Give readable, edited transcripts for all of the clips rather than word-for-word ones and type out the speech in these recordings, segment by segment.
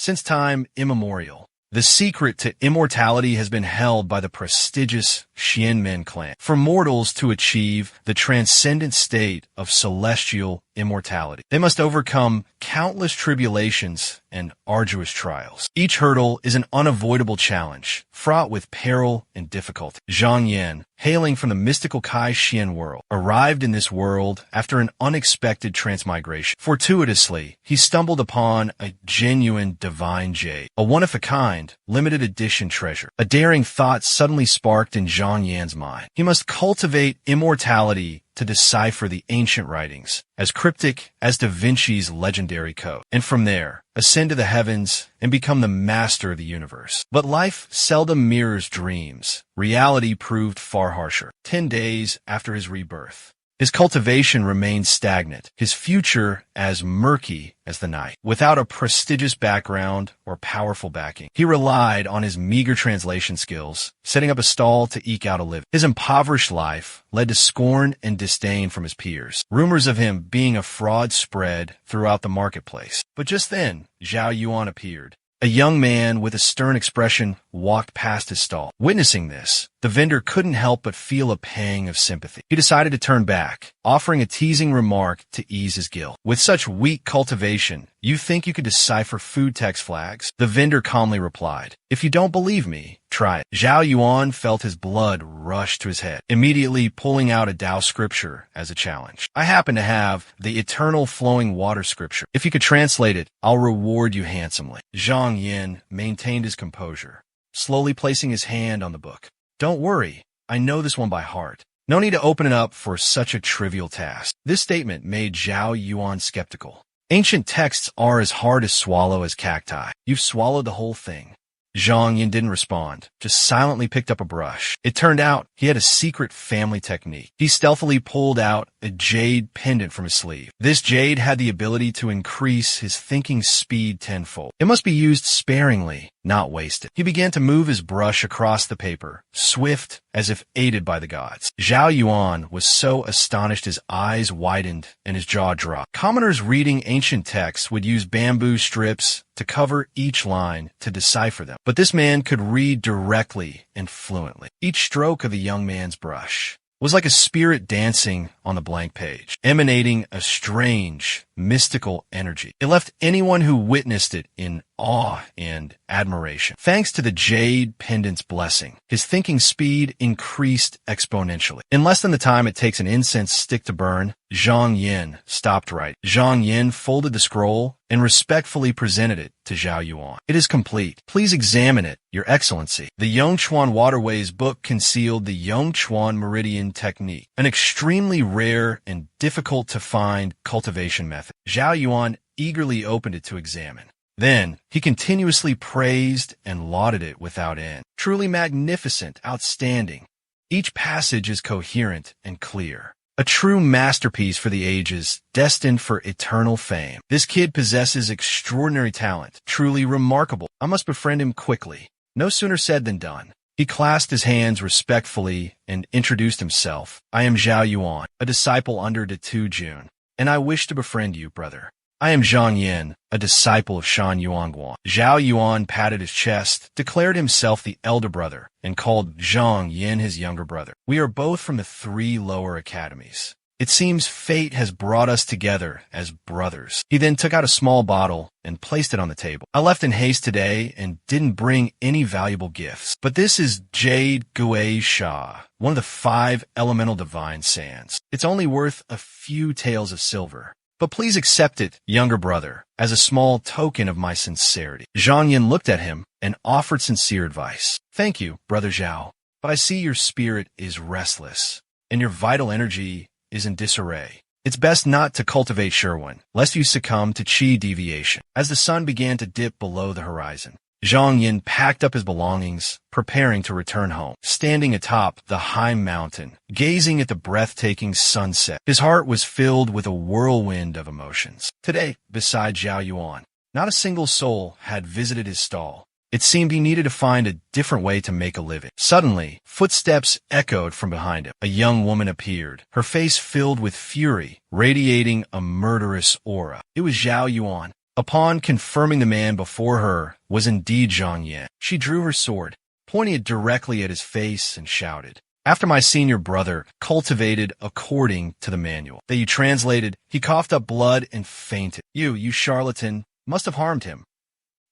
Since time immemorial, the secret to immortality has been held by the prestigious Xianmen clan. For mortals to achieve the transcendent state of celestial immortality, they must overcome countless tribulations and arduous trials. Each hurdle is an unavoidable challenge, fraught with peril and difficulty. Zhang Yan, hailing from the mystical Kai Xian world, arrived in this world after an unexpected transmigration. Fortuitously, he stumbled upon a genuine divine jade, a one-of-a-kind, limited edition treasure. A daring thought suddenly sparked in Zhang Yan's mind. He must cultivate immortality to decipher the ancient writings, as cryptic as Da Vinci's legendary code, and from there, ascend to the heavens and become the master of the universe. But life seldom mirrors dreams. Reality proved far harsher. 10 days after his rebirth, his cultivation remained stagnant, his future as murky as the night. Without a prestigious background or powerful backing, he relied on his meager translation skills, setting up a stall to eke out a living. His impoverished life led to scorn and disdain from his peers. Rumors of him being a fraud spread throughout the marketplace. But just then, Zhao Yuan appeared. A young man with a stern expression walked past his stall. Witnessing this, the vendor couldn't help but feel a pang of sympathy. He decided to turn back, offering a teasing remark to ease his guilt. With such weak cultivation, you think you could decipher food text flags? The vendor calmly replied, if you don't believe me, try it. Zhao Yuan felt his blood rush to his head, immediately pulling out a Tao scripture as a challenge. I happen to have the eternal flowing water scripture. If you could translate it, I'll reward you handsomely. Zhang Yin maintained his composure, slowly placing his hand on the book. Don't worry, I know this one by heart. No need to open it up for such a trivial task. This statement made Zhao Yuan skeptical. Ancient texts are as hard to swallow as cacti. You've swallowed the whole thing. Zhang Yin didn't respond, just silently picked up a brush. It turned out he had a secret family technique. He stealthily pulled out a jade pendant from his sleeve. This jade had the ability to increase his thinking speed tenfold. It must be used sparingly, not wasted. He began to move his brush across the paper, swift as if aided by the gods. Zhao Yuan was so astonished his eyes widened and his jaw dropped. Commoners reading ancient texts would use bamboo strips to cover each line to decipher them. But this man could read directly and fluently. Each stroke of the young man's brush was like a spirit dancing on the blank page, emanating a strange, mystical energy. It left anyone who witnessed it in awe and admiration. Thanks to the jade pendant's blessing, his thinking speed increased exponentially. In less than the time it takes an incense stick to burn, Zhang Yin stopped writing. Zhang Yin folded the scroll and respectfully presented it to Zhao Yuan. It is complete. Please examine it, Your Excellency. The Yongchuan Waterways book concealed the Yongchuan Meridian technique, an extremely rare and difficult to find cultivation method. Zhao Yuan eagerly opened it to examine. Then, he continuously praised and lauded it without end. Truly magnificent, outstanding. Each passage is coherent and clear. A true masterpiece for the ages, destined for eternal fame. This kid possesses extraordinary talent, truly remarkable. I must befriend him quickly. No sooner said than done. He clasped his hands respectfully and introduced himself. I am Zhao Yuan, a disciple under Tu Jun, and I wish to befriend you, brother. I am Zhang Yin, a disciple of Shan Yuanguan. Zhao Yuan patted his chest, declared himself the elder brother, and called Zhang Yin his younger brother. We are both from the 3 lower academies. It seems fate has brought us together as brothers. He then took out a small bottle and placed it on the table. I left in haste today and didn't bring any valuable gifts. But this is Jade Gui Sha, one of the 5 elemental divine sands. It's only worth a few taels of silver. But please accept it, younger brother, as a small token of my sincerity. Zhang Yin looked at him and offered sincere advice. Thank you, brother Zhao, but I see your spirit is restless, and your vital energy is in disarray. It's best not to cultivate Sherwin, lest you succumb to chi deviation. As the sun began to dip below the horizon, Zhang Yin packed up his belongings, preparing to return home. Standing atop the high mountain, gazing at the breathtaking sunset, his heart was filled with a whirlwind of emotions. Today, beside Zhao Yuan, not a single soul had visited his stall. It seemed he needed to find a different way to make a living. Suddenly, footsteps echoed from behind him. A young woman appeared, her face filled with fury, radiating a murderous aura. It was Zhao Yuan. Upon confirming the man before her was indeed Zhang Yan, she drew her sword, pointing it directly at his face, and shouted, "After my senior brother cultivated according to the manual that you translated, he coughed up blood and fainted. You charlatan, must have harmed him."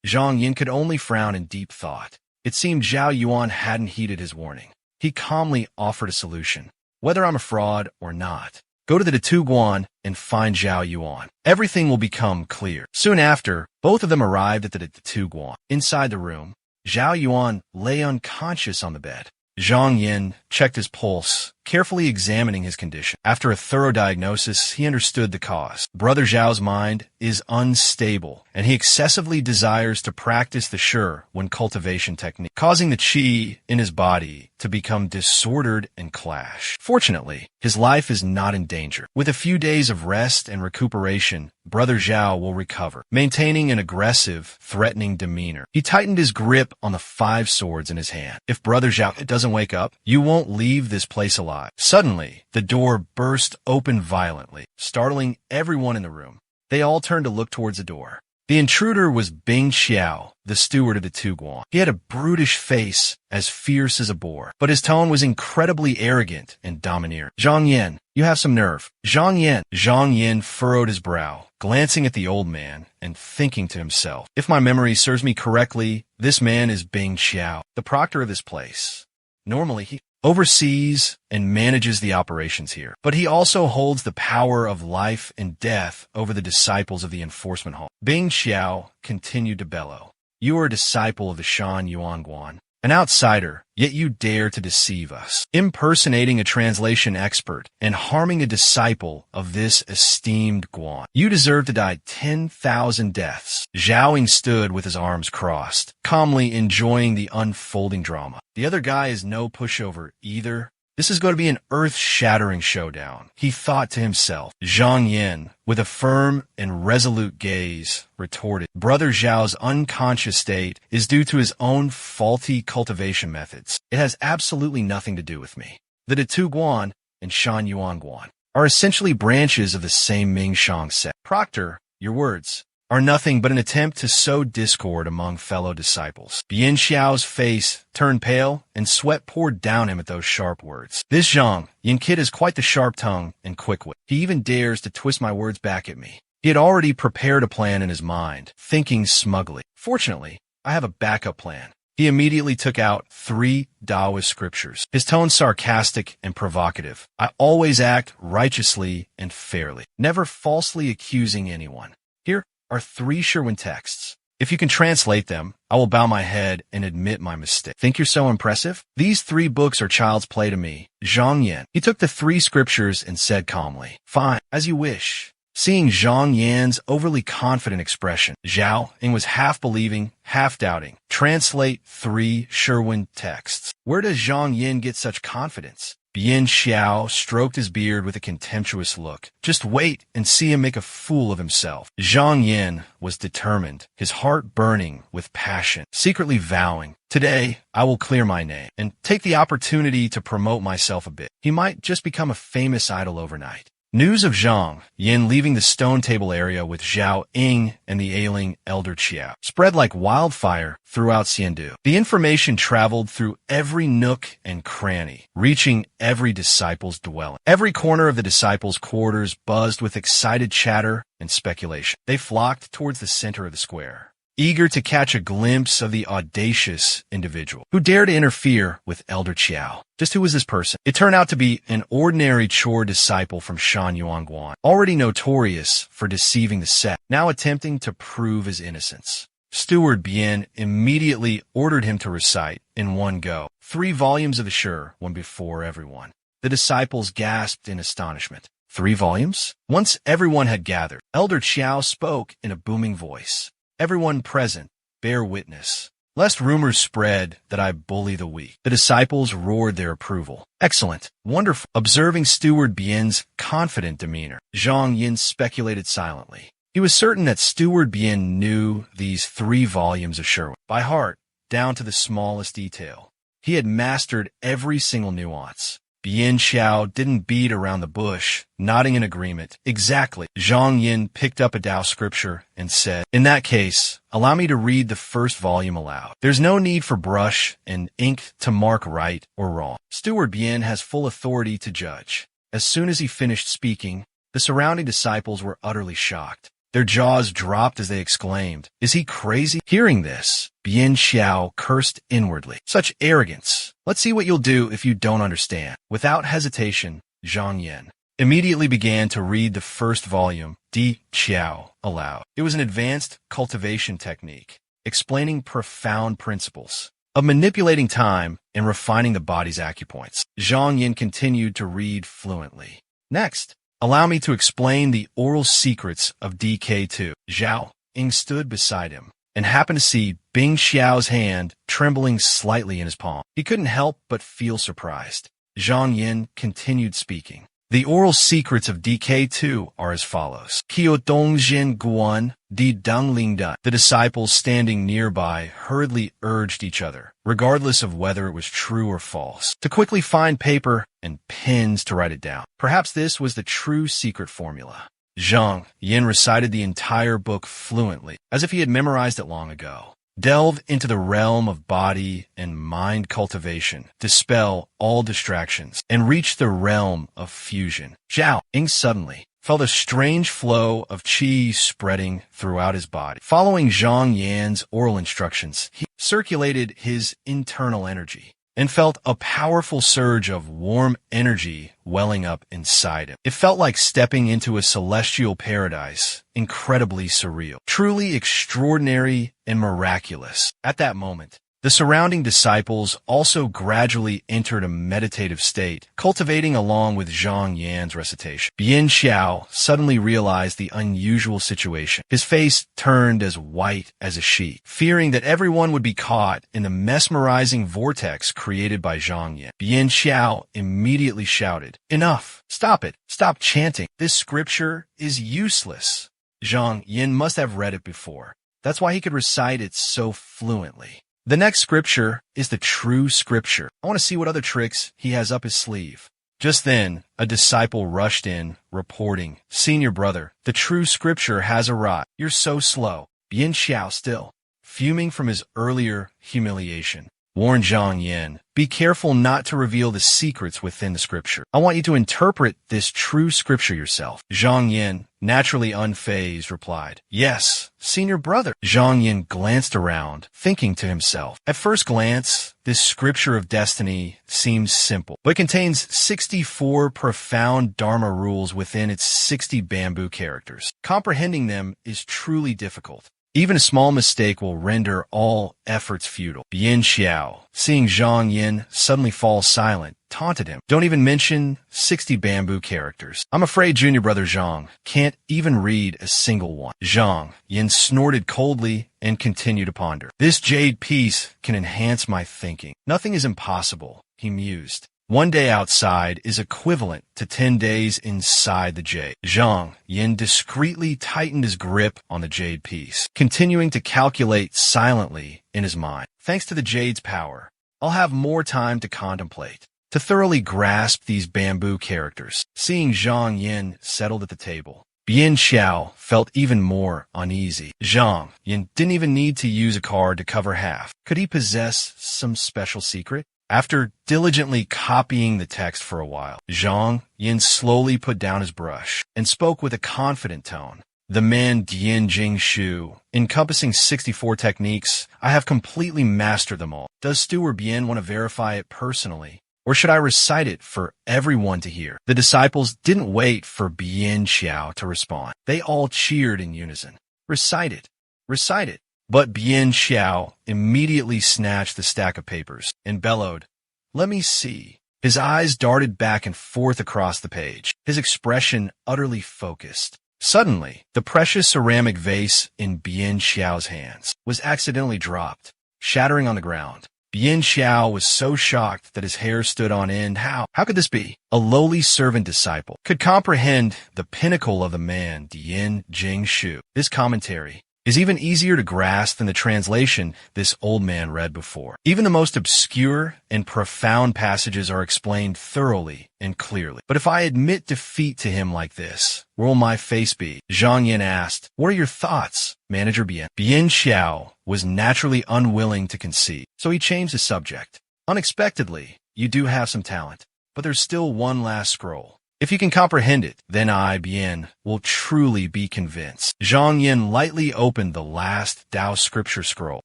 Zhang Yin could only frown in deep thought. It seemed Zhao Yuan hadn't heeded his warning. He calmly offered a solution. "Whether I'm a fraud or not, go to the Tu Guan and find Zhao Yuan. Everything will become clear." Soon after, both of them arrived at the Tu Guan. Inside the room, Zhao Yuan lay unconscious on the bed. Zhang Yin checked his pulse, carefully examining his condition. After a thorough diagnosis, he understood the cause. Brother Zhao's mind is unstable, and he excessively desires to practice the Shi cultivation technique, causing the qi in his body to become disordered and clash. Fortunately, his life is not in danger. With a few days of rest and recuperation, Brother Zhao will recover, maintaining an aggressive, threatening demeanor. He tightened his grip on the 5 swords in his hand. "If Brother Zhao doesn't wake up, you won't leave this place alive." Suddenly, the door burst open violently, startling everyone in the room. They all turned to look towards the door. The intruder was Bing Xiao, the steward of the Tu Guan. He had a brutish face, as fierce as a boar, but his tone was incredibly arrogant and domineering. "Zhang Yan, you have some nerve." "Zhang Yan." Zhang Yan furrowed his brow, glancing at the old man and thinking to himself, "If my memory serves me correctly, this man is Bing Xiao, the proctor of this place. Normally, he oversees and manages the operations here, but he also holds the power of life and death over the disciples of the enforcement hall." Bing Xiao continued to bellow, "You are a disciple of the Shan Yuan Guan, an outsider, yet you dare to deceive us, impersonating a translation expert and harming a disciple of this esteemed Guan. You deserve to die 10,000 deaths." Zhao Ying stood with his arms crossed, calmly enjoying the unfolding drama. The other guy is no pushover either. This is going to be an earth-shattering showdown, he thought to himself. Zhang Yin, with a firm and resolute gaze, retorted, "Brother Zhao's unconscious state is due to his own faulty cultivation methods. It has absolutely nothing to do with me. The Tu Guan and Shan Yuan Guan are essentially branches of the same Ming Shang sect. Proctor, your words are nothing but an attempt to sow discord among fellow disciples." Bian Xiao's face turned pale, and sweat poured down him at those sharp words. "This Zhang Yin kid has quite the sharp tongue and quick wit. He even dares to twist my words back at me." He had already prepared a plan in his mind, thinking smugly, "Fortunately, I have a backup plan." He immediately took out 3 Taoist scriptures, his tone sarcastic and provocative. "I always act righteously and fairly, never falsely accusing anyone. Here are 3 Shi texts. If you can translate them, I will bow my head and admit my mistake. Think you're so impressive? These 3 books are child's play to me." Zhang Yan. He took the 3 scriptures and said calmly, "Fine, as you wish." Seeing Zhang Yan's overly confident expression, Zhao Ying was half believing, half doubting. "Translate 3 Shi texts. Where does Zhang Yin get such confidence?" Bian Xiao stroked his beard with a contemptuous look. "Just wait and see him make a fool of himself." Zhang Yin was determined, his heart burning with passion, secretly vowing, "Today, I will clear my name and take the opportunity to promote myself a bit." He might just become a famous idol overnight. News of Zhang Yin leaving the stone table area with Zhao Ying and the ailing Elder Qiao spread like wildfire throughout Xiandu. The information traveled through every nook and cranny, reaching every disciple's dwelling. Every corner of the disciples' quarters buzzed with excited chatter and speculation. They flocked towards the center of the square, eager to catch a glimpse of the audacious individual who dared to interfere with Elder Qiao. Just who was this person? It turned out to be an ordinary chore disciple from Shan Yuan Guan, already notorious for deceiving the sect, now attempting to prove his innocence. Steward Bian immediately ordered him to recite, in one go, 3 volumes of the Shi, one before everyone. The disciples gasped in astonishment. 3 volumes? Once everyone had gathered, Elder Qiao spoke in a booming voice. "Everyone present, bear witness, lest rumors spread that I bully the weak." The disciples roared their approval. "Excellent, wonderful." Observing Steward Bian's confident demeanor, Zhang Yin speculated silently. He was certain that Steward Bian knew these 3 volumes of Shi by heart, down to the smallest detail. He had mastered every single nuance. Bian Xiao didn't beat around the bush, nodding in agreement. Exactly. Zhang Yin picked up a Tao scripture and said, "In that case, allow me to read the first volume aloud. There's no need for brush and ink to mark right or wrong. Steward Bian has full authority to judge." As soon as he finished speaking, the surrounding disciples were utterly shocked. Their jaws dropped as they exclaimed, "Is he crazy?" Hearing this, Bian Xiao cursed inwardly. Such arrogance. Let's see what you'll do if you don't understand. Without hesitation, Zhang Yin immediately began to read the first volume, Di Qiao, aloud. It was an advanced cultivation technique, explaining profound principles of manipulating time and refining the body's acupoints. Zhang Yin continued to read fluently. Next, allow me to explain the oral secrets of DK2. Zhao Ying stood beside him and happened to see Bing Xiao's hand trembling slightly in his palm. He couldn't help but feel surprised. Zhang Yin continued speaking. The oral secrets of DK2 are as follows. Qiu Dong Jin Guan Di Deng Ling Dan. The disciples standing nearby hurriedly urged each other, regardless of whether it was true or false, to quickly find paper and pens to write it down. Perhaps this was the true secret formula. Zhang Yin recited the entire book fluently, as if he had memorized it long ago. Delve into the realm of body and mind cultivation, dispel all distractions, and reach the realm of fusion. Zhao Ying suddenly felt a strange flow of qi spreading throughout his body. Following Zhang Yan's oral instructions, he circulated his internal energy and felt a powerful surge of warm energy welling up inside him. It felt like stepping into a celestial paradise, incredibly surreal, truly extraordinary and miraculous. At that moment, the surrounding disciples also gradually entered a meditative state, cultivating along with Zhang Yan's recitation. Bian Xiao suddenly realized the unusual situation. His face turned as white as a sheet, fearing that everyone would be caught in the mesmerizing vortex created by Zhang Yan. Bian Xiao immediately shouted, "Enough! Stop it! Stop chanting! This scripture is useless." Zhang Yan must have read it before. That's why he could recite it so fluently. The next scripture is the true scripture. I want to see what other tricks he has up his sleeve. Just then, a disciple rushed in, reporting, "Senior brother, the true scripture has arrived. You're so slow." Bian Xiao, still fuming from his earlier humiliation, warned Zhang Yin, "Be careful not to reveal the secrets within the scripture. I want you to interpret this true scripture yourself." Zhang Yin, naturally unfazed, replied, "Yes, senior brother." Zhang Yin glanced around, thinking to himself. At first glance, this scripture of destiny seems simple, but it contains 64 profound Dharma rules within its 60 bamboo characters. Comprehending them is truly difficult. Even a small mistake will render all efforts futile. Bian Xiao, seeing Zhang Yin suddenly fall silent, taunted him. "Don't even mention 60 bamboo characters. I'm afraid junior brother Zhang can't even read a single one." Zhang Yin snorted coldly and continued to ponder. "This jade piece can enhance my thinking. Nothing is impossible," he mused. "One day outside is equivalent to 10 days inside the jade." Zhang Yin discreetly tightened his grip on the jade piece, continuing to calculate silently in his mind. Thanks to the jade's power, I'll have more time to contemplate, to thoroughly grasp these bamboo characters. Seeing Zhang Yin settled at the table, Bian Xiao felt even more uneasy. Zhang Yin didn't even need to use a card to cover half. Could he possess some special secret? After diligently copying the text for a while, Zhang Yin slowly put down his brush and spoke with a confident tone. "The Man Dian Jing Shu, encompassing 64 techniques, I have completely mastered them all. Does Steward Bian want to verify it personally, or should I recite it for everyone to hear?" The disciples didn't wait for Bian Xiao to respond. They all cheered in unison. "Recite it! Recite it!" But Bian Xiao immediately snatched the stack of papers and bellowed, "Let me see." His eyes darted back and forth across the page, his expression utterly focused. Suddenly, the precious ceramic vase in Bian Xiao's hands was accidentally dropped, shattering on the ground. Bian Xiao was so shocked that his hair stood on end. How could this be? A lowly servant disciple could comprehend the pinnacle of the man Dian Jing Shu. This commentary is even easier to grasp than the translation this old man read before. Even the most obscure and profound passages are explained thoroughly and clearly. But if I admit defeat to him like this, where will my face be? Zhang Yin asked. What are your thoughts, Manager Bien? Bien Xiao was naturally unwilling to concede, so he changed the subject. Unexpectedly, you do have some talent, but there's still one last scroll. If you can comprehend it, then I, Bien, will truly be convinced. Zhang Yin lightly opened the last Tao scripture scroll,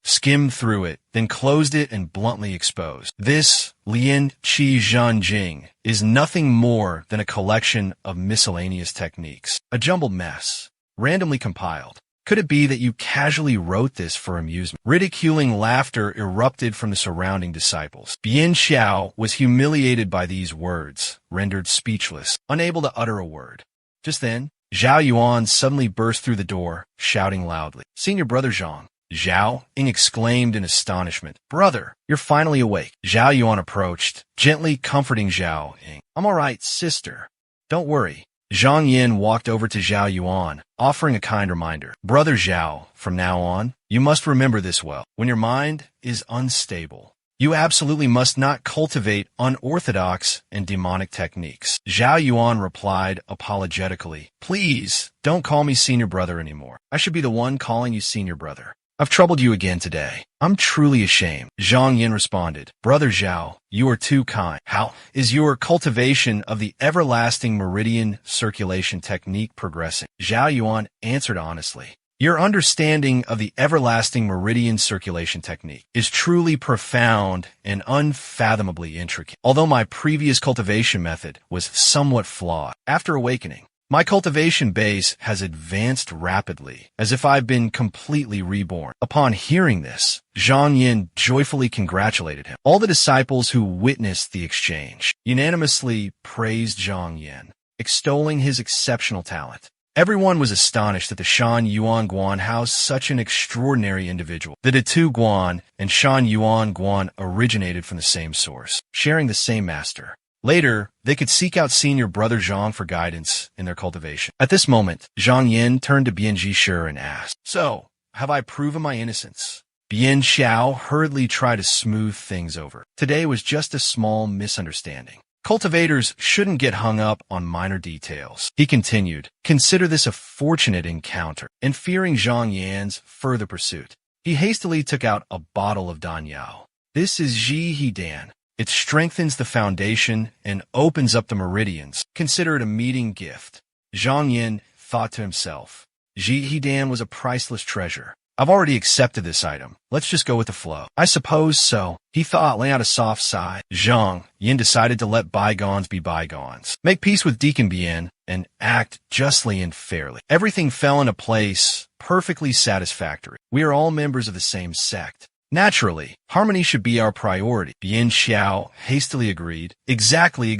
skimmed through it, then closed it and bluntly exposed. This Lian Qi Zhan Jing is nothing more than a collection of miscellaneous techniques, a jumbled mess, randomly compiled. Could it be that you casually wrote this for amusement? Ridiculing laughter erupted from the surrounding disciples. Bien Xiao was humiliated by these words, rendered speechless, unable to utter a word. Just then, Zhao Yuan suddenly burst through the door, shouting loudly, Senior Brother Zhang. Zhao Ying exclaimed in astonishment. Brother, you're finally awake. Zhao Yuan approached, gently comforting Zhao Ying. I'm all right, sister. Don't worry. Zhang Yin walked over to Zhao Yuan, offering a kind reminder. Brother Zhao, from now on, you must remember this well. When your mind is unstable, you absolutely must not cultivate unorthodox and demonic techniques. Zhao Yuan replied apologetically, Please, don't call me Senior Brother anymore. I should be the one calling you Senior Brother. I've troubled you again today. I'm truly ashamed. Zhang Yin responded, Brother Zhao, you are too kind. How is your cultivation of the everlasting meridian circulation technique progressing? Zhao Yuan answered honestly. Your understanding of the everlasting meridian circulation technique is truly profound and unfathomably intricate. Although my previous cultivation method was somewhat flawed, after awakening, my cultivation base has advanced rapidly, as if I've been completely reborn. Upon hearing this, Zhang Yin joyfully congratulated him. All the disciples who witnessed the exchange unanimously praised Zhang Yin, extolling his exceptional talent. Everyone was astonished that the Shan Yuan Guan housed such an extraordinary individual. The Tu Guan and Shan Yuan Guan originated from the same source, sharing the same master. Later, they could seek out Senior Brother Zhang for guidance in their cultivation. At this moment, Zhang Yin turned to Bien Jishir and asked, So, have I proven my innocence? Bien Xiao hurriedly tried to smooth things over. Today was just a small misunderstanding. Cultivators shouldn't get hung up on minor details. He continued, Consider this a fortunate encounter. And fearing Zhang Yan's further pursuit, he hastily took out a bottle of Danyao. This is Ji He Dan. It strengthens the foundation and opens up the meridians. Consider it a meeting gift. Zhang Yin thought to himself, Ji He Dan was a priceless treasure. I've already accepted this item. Let's just go with the flow. I suppose so, he thought, laying out a soft sigh. Zhang Yin decided to let bygones be bygones. Make peace with Deacon Bien and act justly and fairly. Everything fell into place, perfectly satisfactory. We are all members of the same sect. Naturally, harmony should be our priority. Bien Xiao hastily agreed. Exactly.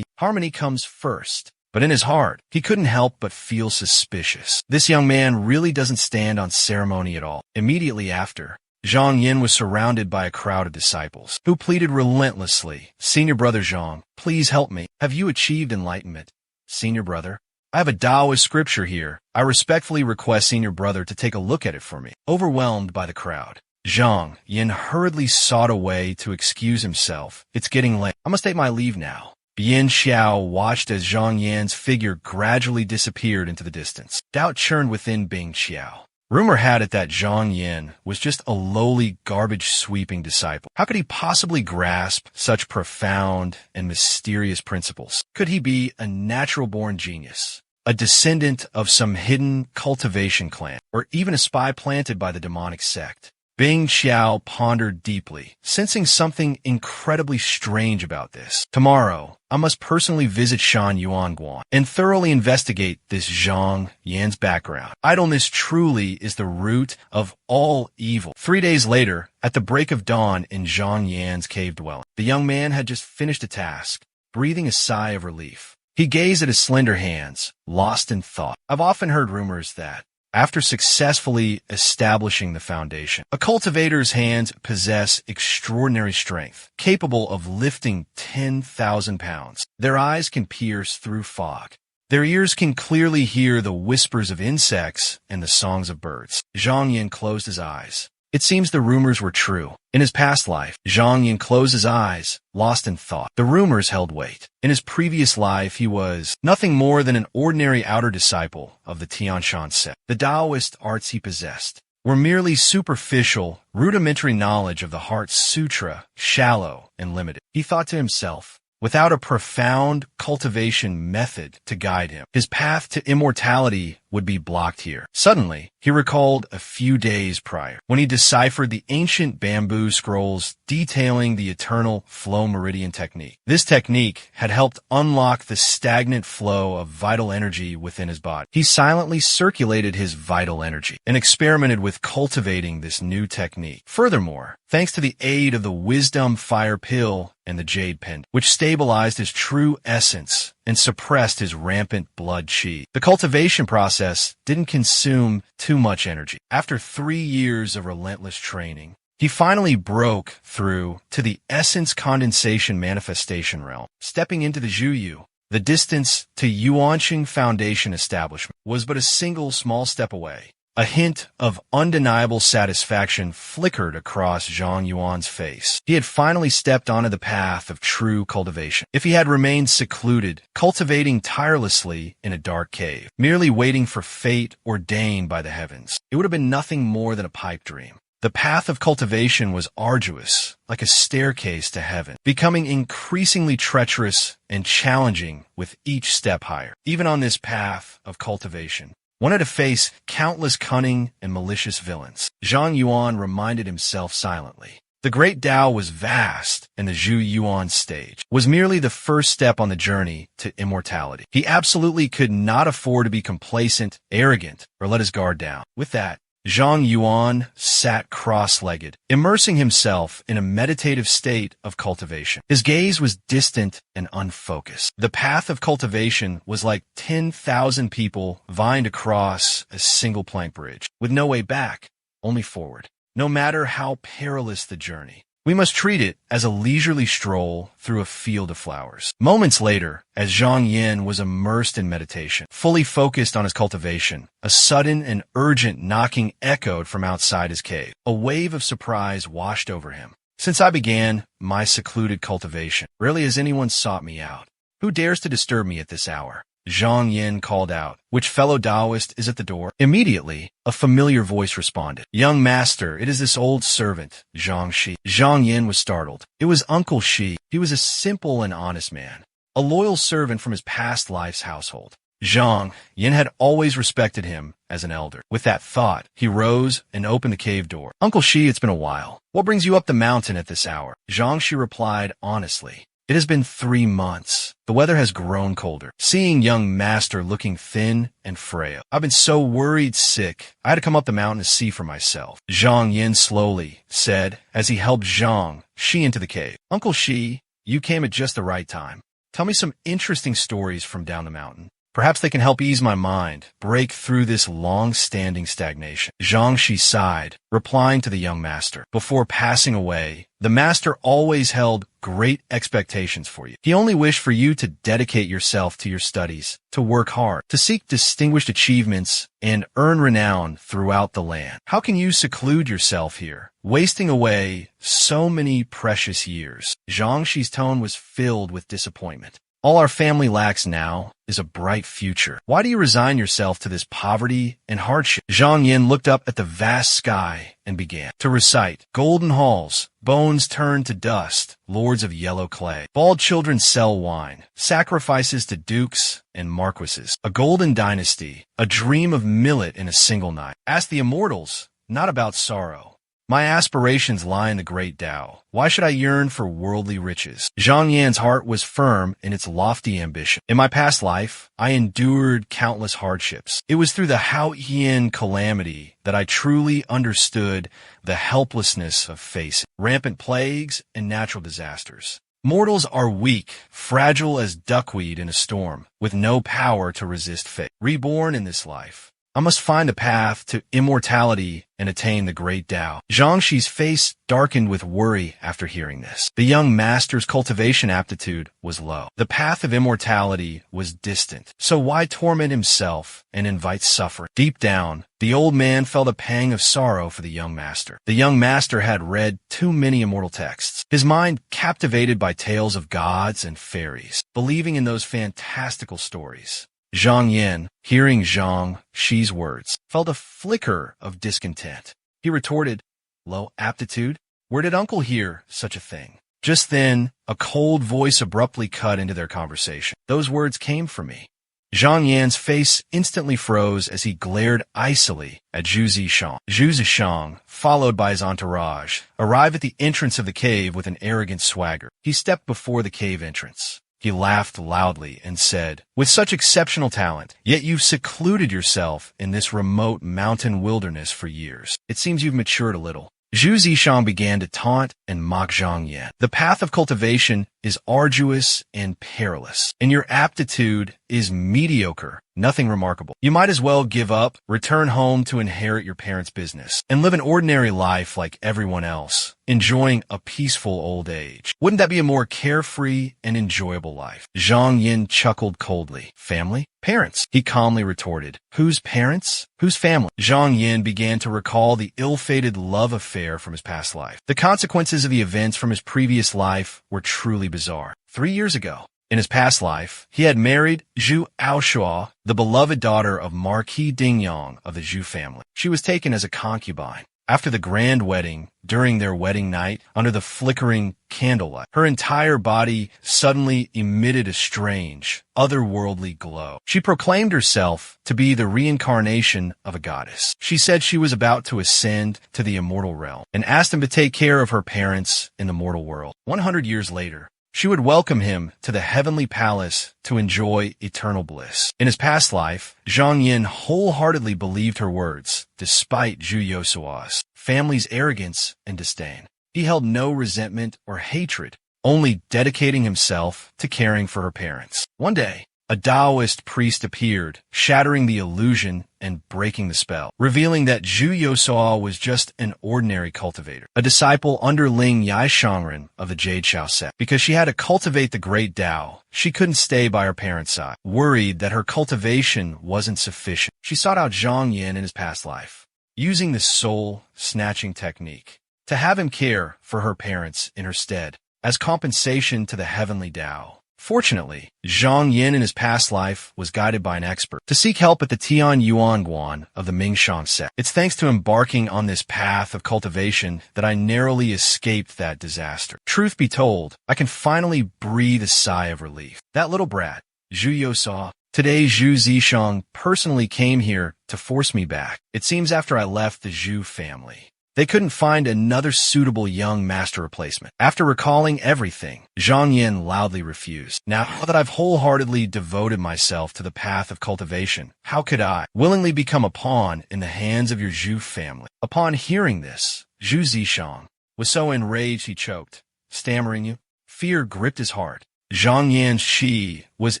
Harmony comes first. But in his heart, he couldn't help but feel suspicious. This young man really doesn't stand on ceremony at all. Immediately after, Zhang Yin was surrounded by a crowd of disciples, who pleaded relentlessly, Senior Brother Zhang, please help me. Have you achieved enlightenment? Senior Brother, I have a Taoist scripture here. I respectfully request Senior Brother to take a look at it for me. Overwhelmed by the crowd, Zhang Yin hurriedly sought a way to excuse himself. It's getting late. I must take my leave now. Bien Xiao watched as Zhang Yan's figure gradually disappeared into the distance. Doubt churned within Bing Xiao. Rumor had it that Zhang Yin was just a lowly garbage-sweeping disciple. How could he possibly grasp such profound and mysterious principles? Could he be a natural-born genius, a descendant of some hidden cultivation clan, or even a spy planted by the demonic sect? Bing Xiao pondered deeply, sensing something incredibly strange about this. Tomorrow, I must personally visit Shan Yuan Guan and thoroughly investigate this Zhang Yan's background. Idleness truly is the root of all evil. 3 days later, at the break of dawn in Zhang Yan's cave dwelling, the young man had just finished a task, breathing a sigh of relief. He gazed at his slender hands, lost in thought. I've often heard rumors that, after successfully establishing the foundation, a cultivator's hands possess extraordinary strength, capable of lifting 10,000 pounds. Their eyes can pierce through fog. Their ears can clearly hear the whispers of insects and the songs of birds. Zhang Yin closed his eyes. It seems the rumors were true. In his past life, Zhang Yin closed his eyes, lost in thought. The rumors held weight. In his previous life, he was nothing more than an ordinary outer disciple of the Tianshan sect. The Taoist arts he possessed were merely superficial, rudimentary knowledge of the Heart's Sutra, shallow and limited. He thought to himself, without a profound cultivation method to guide him, his path to immortality would be blocked here. Suddenly, he recalled a few days prior, when he deciphered the ancient bamboo scrolls detailing the eternal flow meridian technique. This technique had helped unlock the stagnant flow of vital energy within his body. He silently circulated his vital energy and experimented with cultivating this new technique. Furthermore, thanks to the aid of the wisdom fire pill and the jade pendant, which stabilized his true essence and suppressed his rampant blood chi. The cultivation process didn't consume too much energy. After 3 years of relentless training, he finally broke through to the essence condensation manifestation realm. Stepping into the Zhuyu, the distance to Yuanqing Foundation establishment was but a single small step away. A hint of undeniable satisfaction flickered across Zhang Yuan's face. He had finally stepped onto the path of true cultivation. If he had remained secluded, cultivating tirelessly in a dark cave, merely waiting for fate ordained by the heavens, it would have been nothing more than a pipe dream. The path of cultivation was arduous, like a staircase to heaven, becoming increasingly treacherous and challenging with each step higher. Even on this path of cultivation, one had to face countless cunning and malicious villains. Zhang Yuan reminded himself silently. The great Tao was vast, and the Zhu Yuan stage was merely the first step on the journey to immortality. He absolutely could not afford to be complacent, arrogant, or let his guard down. With that, Zhang Yuan sat cross-legged, immersing himself in a meditative state of cultivation. His gaze was distant and unfocused. The path of cultivation was like 10,000 people vying to cross a single plank bridge, with no way back, only forward. No matter how perilous the journey, we must treat it as a leisurely stroll through a field of flowers. Moments later, as Zhang Yin was immersed in meditation, fully focused on his cultivation, a sudden and urgent knocking echoed from outside his cave. A wave of surprise washed over him. Since I began my secluded cultivation, rarely has anyone sought me out. Who dares to disturb me at this hour? Zhang Yin called out. Which fellow Taoist is at the door? Immediately, a familiar voice responded. Young master, it is this old servant, Zhang Shi. Zhang Yin was startled. It was Uncle Shi. He was a simple and honest man, a loyal servant from his past life's household. Zhang Yin had always respected him as an elder. With that thought, he rose and opened the cave door. Uncle Shi, it's been a while. What brings you up the mountain at this hour? Zhang Shi replied honestly. It has been 3 months. The weather has grown colder. Seeing young master looking thin and frail, I've been so worried sick, I had to come up the mountain to see for myself. Zhang Yin slowly said as he helped Zhang Shi into the cave. Uncle Shi, you came at just the right time. Tell me some interesting stories from down the mountain. Perhaps they can help ease my mind, break through this long-standing stagnation. Zhang Shi sighed, replying to the young master. Before passing away, the master always held great expectations for you. He only wished for you to dedicate yourself to your studies, to work hard, to seek distinguished achievements, and earn renown throughout the land. How can you seclude yourself here, wasting away so many precious years? Zhang Shi's tone was filled with disappointment. All our family lacks now is a bright future. Why do you resign yourself to this poverty and hardship? Zhang Yin looked up at the vast sky and began to recite. Golden halls, bones turned to dust, lords of yellow clay. Bald children sell wine, sacrifices to dukes and marquises. A golden dynasty, a dream of millet in a single night. Ask the immortals, not about sorrow. My aspirations lie in the great Tao. Why should I yearn for worldly riches? Zhang Yan's heart was firm in its lofty ambition. In my past life, I endured countless hardships. It was through the Hao Yin calamity that I truly understood the helplessness of facing rampant plagues and natural disasters. Mortals are weak, fragile as duckweed in a storm, with no power to resist fate. Reborn in this life, I must find the path to immortality and attain the great Tao. Zhang Xi's face darkened with worry after hearing this. The young master's cultivation aptitude was low. The path of immortality was distant. So why torment himself and invite suffering? Deep down, the old man felt a pang of sorrow for the young master. The young master had read too many immortal texts, his mind captivated by tales of gods and fairies, believing in those fantastical stories. Zhang Yin, hearing Zhang Xi's words, felt a flicker of discontent. He retorted, "Low aptitude? Where did uncle hear such a thing?" Just then, a cold voice abruptly cut into their conversation. "Those words came from me." Zhang Yan's face instantly froze as he glared icily at Zhu Zishang. Zhu Zishang, followed by his entourage, arrived at the entrance of the cave with an arrogant swagger. He stepped before the cave entrance. He laughed loudly and said, "With such exceptional talent, yet you've secluded yourself in this remote mountain wilderness for years. It seems you've matured a little." Zhu Zishang began to taunt and mock Zhang Yan. "The path of cultivation is arduous and perilous, and your aptitude is mediocre, nothing remarkable. You might as well give up, return home to inherit your parents' business, and live an ordinary life like everyone else, enjoying a peaceful old age. Wouldn't that be a more carefree and enjoyable life?" Zhang Yin chuckled coldly. "Family? Parents," he calmly retorted. "Whose parents? Whose family?" Zhang Yin began to recall the ill-fated love affair from his past life. The consequences of the events from his previous life were truly bizarre. 3 years ago, in his past life, he had married Zhu Aoshua, the beloved daughter of Marquis Dingyang of the Zhu family. She was taken as a concubine. After the grand wedding, during their wedding night, under the flickering candlelight, her entire body suddenly emitted a strange, otherworldly glow. She proclaimed herself to be the reincarnation of a goddess. She said she was about to ascend to the immortal realm and asked him to take care of her parents in the mortal world. 100 years later, she would welcome him to the heavenly palace to enjoy eternal bliss. In his past life, Zhang Yin wholeheartedly believed her words, despite Zhu Yosua's family's arrogance and disdain. He held no resentment or hatred, only dedicating himself to caring for her parents. One day, a Taoist priest appeared, shattering the illusion and breaking the spell, revealing that Zhu Yosua was just an ordinary cultivator, a disciple under Ling Yai Shangren of the Jade Shao sect. Because she had to cultivate the great Tao, she couldn't stay by her parents' side. Worried that her cultivation wasn't sufficient, she sought out Zhang Yin in his past life, using the soul-snatching technique, to have him care for her parents in her stead, as compensation to the heavenly Tao. Fortunately, Zhang Yin in his past life was guided by an expert to seek help at the Tian Yuan Guan of the Mingshang sect. It's thanks to embarking on this path of cultivation that I narrowly escaped that disaster. Truth be told, I can finally breathe a sigh of relief. That little brat, Zhu Yosua, today Zhu Zishang personally came here to force me back. It seems after I left the Zhu family, they couldn't find another suitable young master replacement. After recalling everything, Zhang Yin loudly refused. Now that I've wholeheartedly devoted myself to the path of cultivation, how could I willingly become a pawn in the hands of your Zhu family? Upon hearing this, Zhu Zishang was so enraged he choked, stammering you. Fear gripped his heart. Zhang Yan's qi was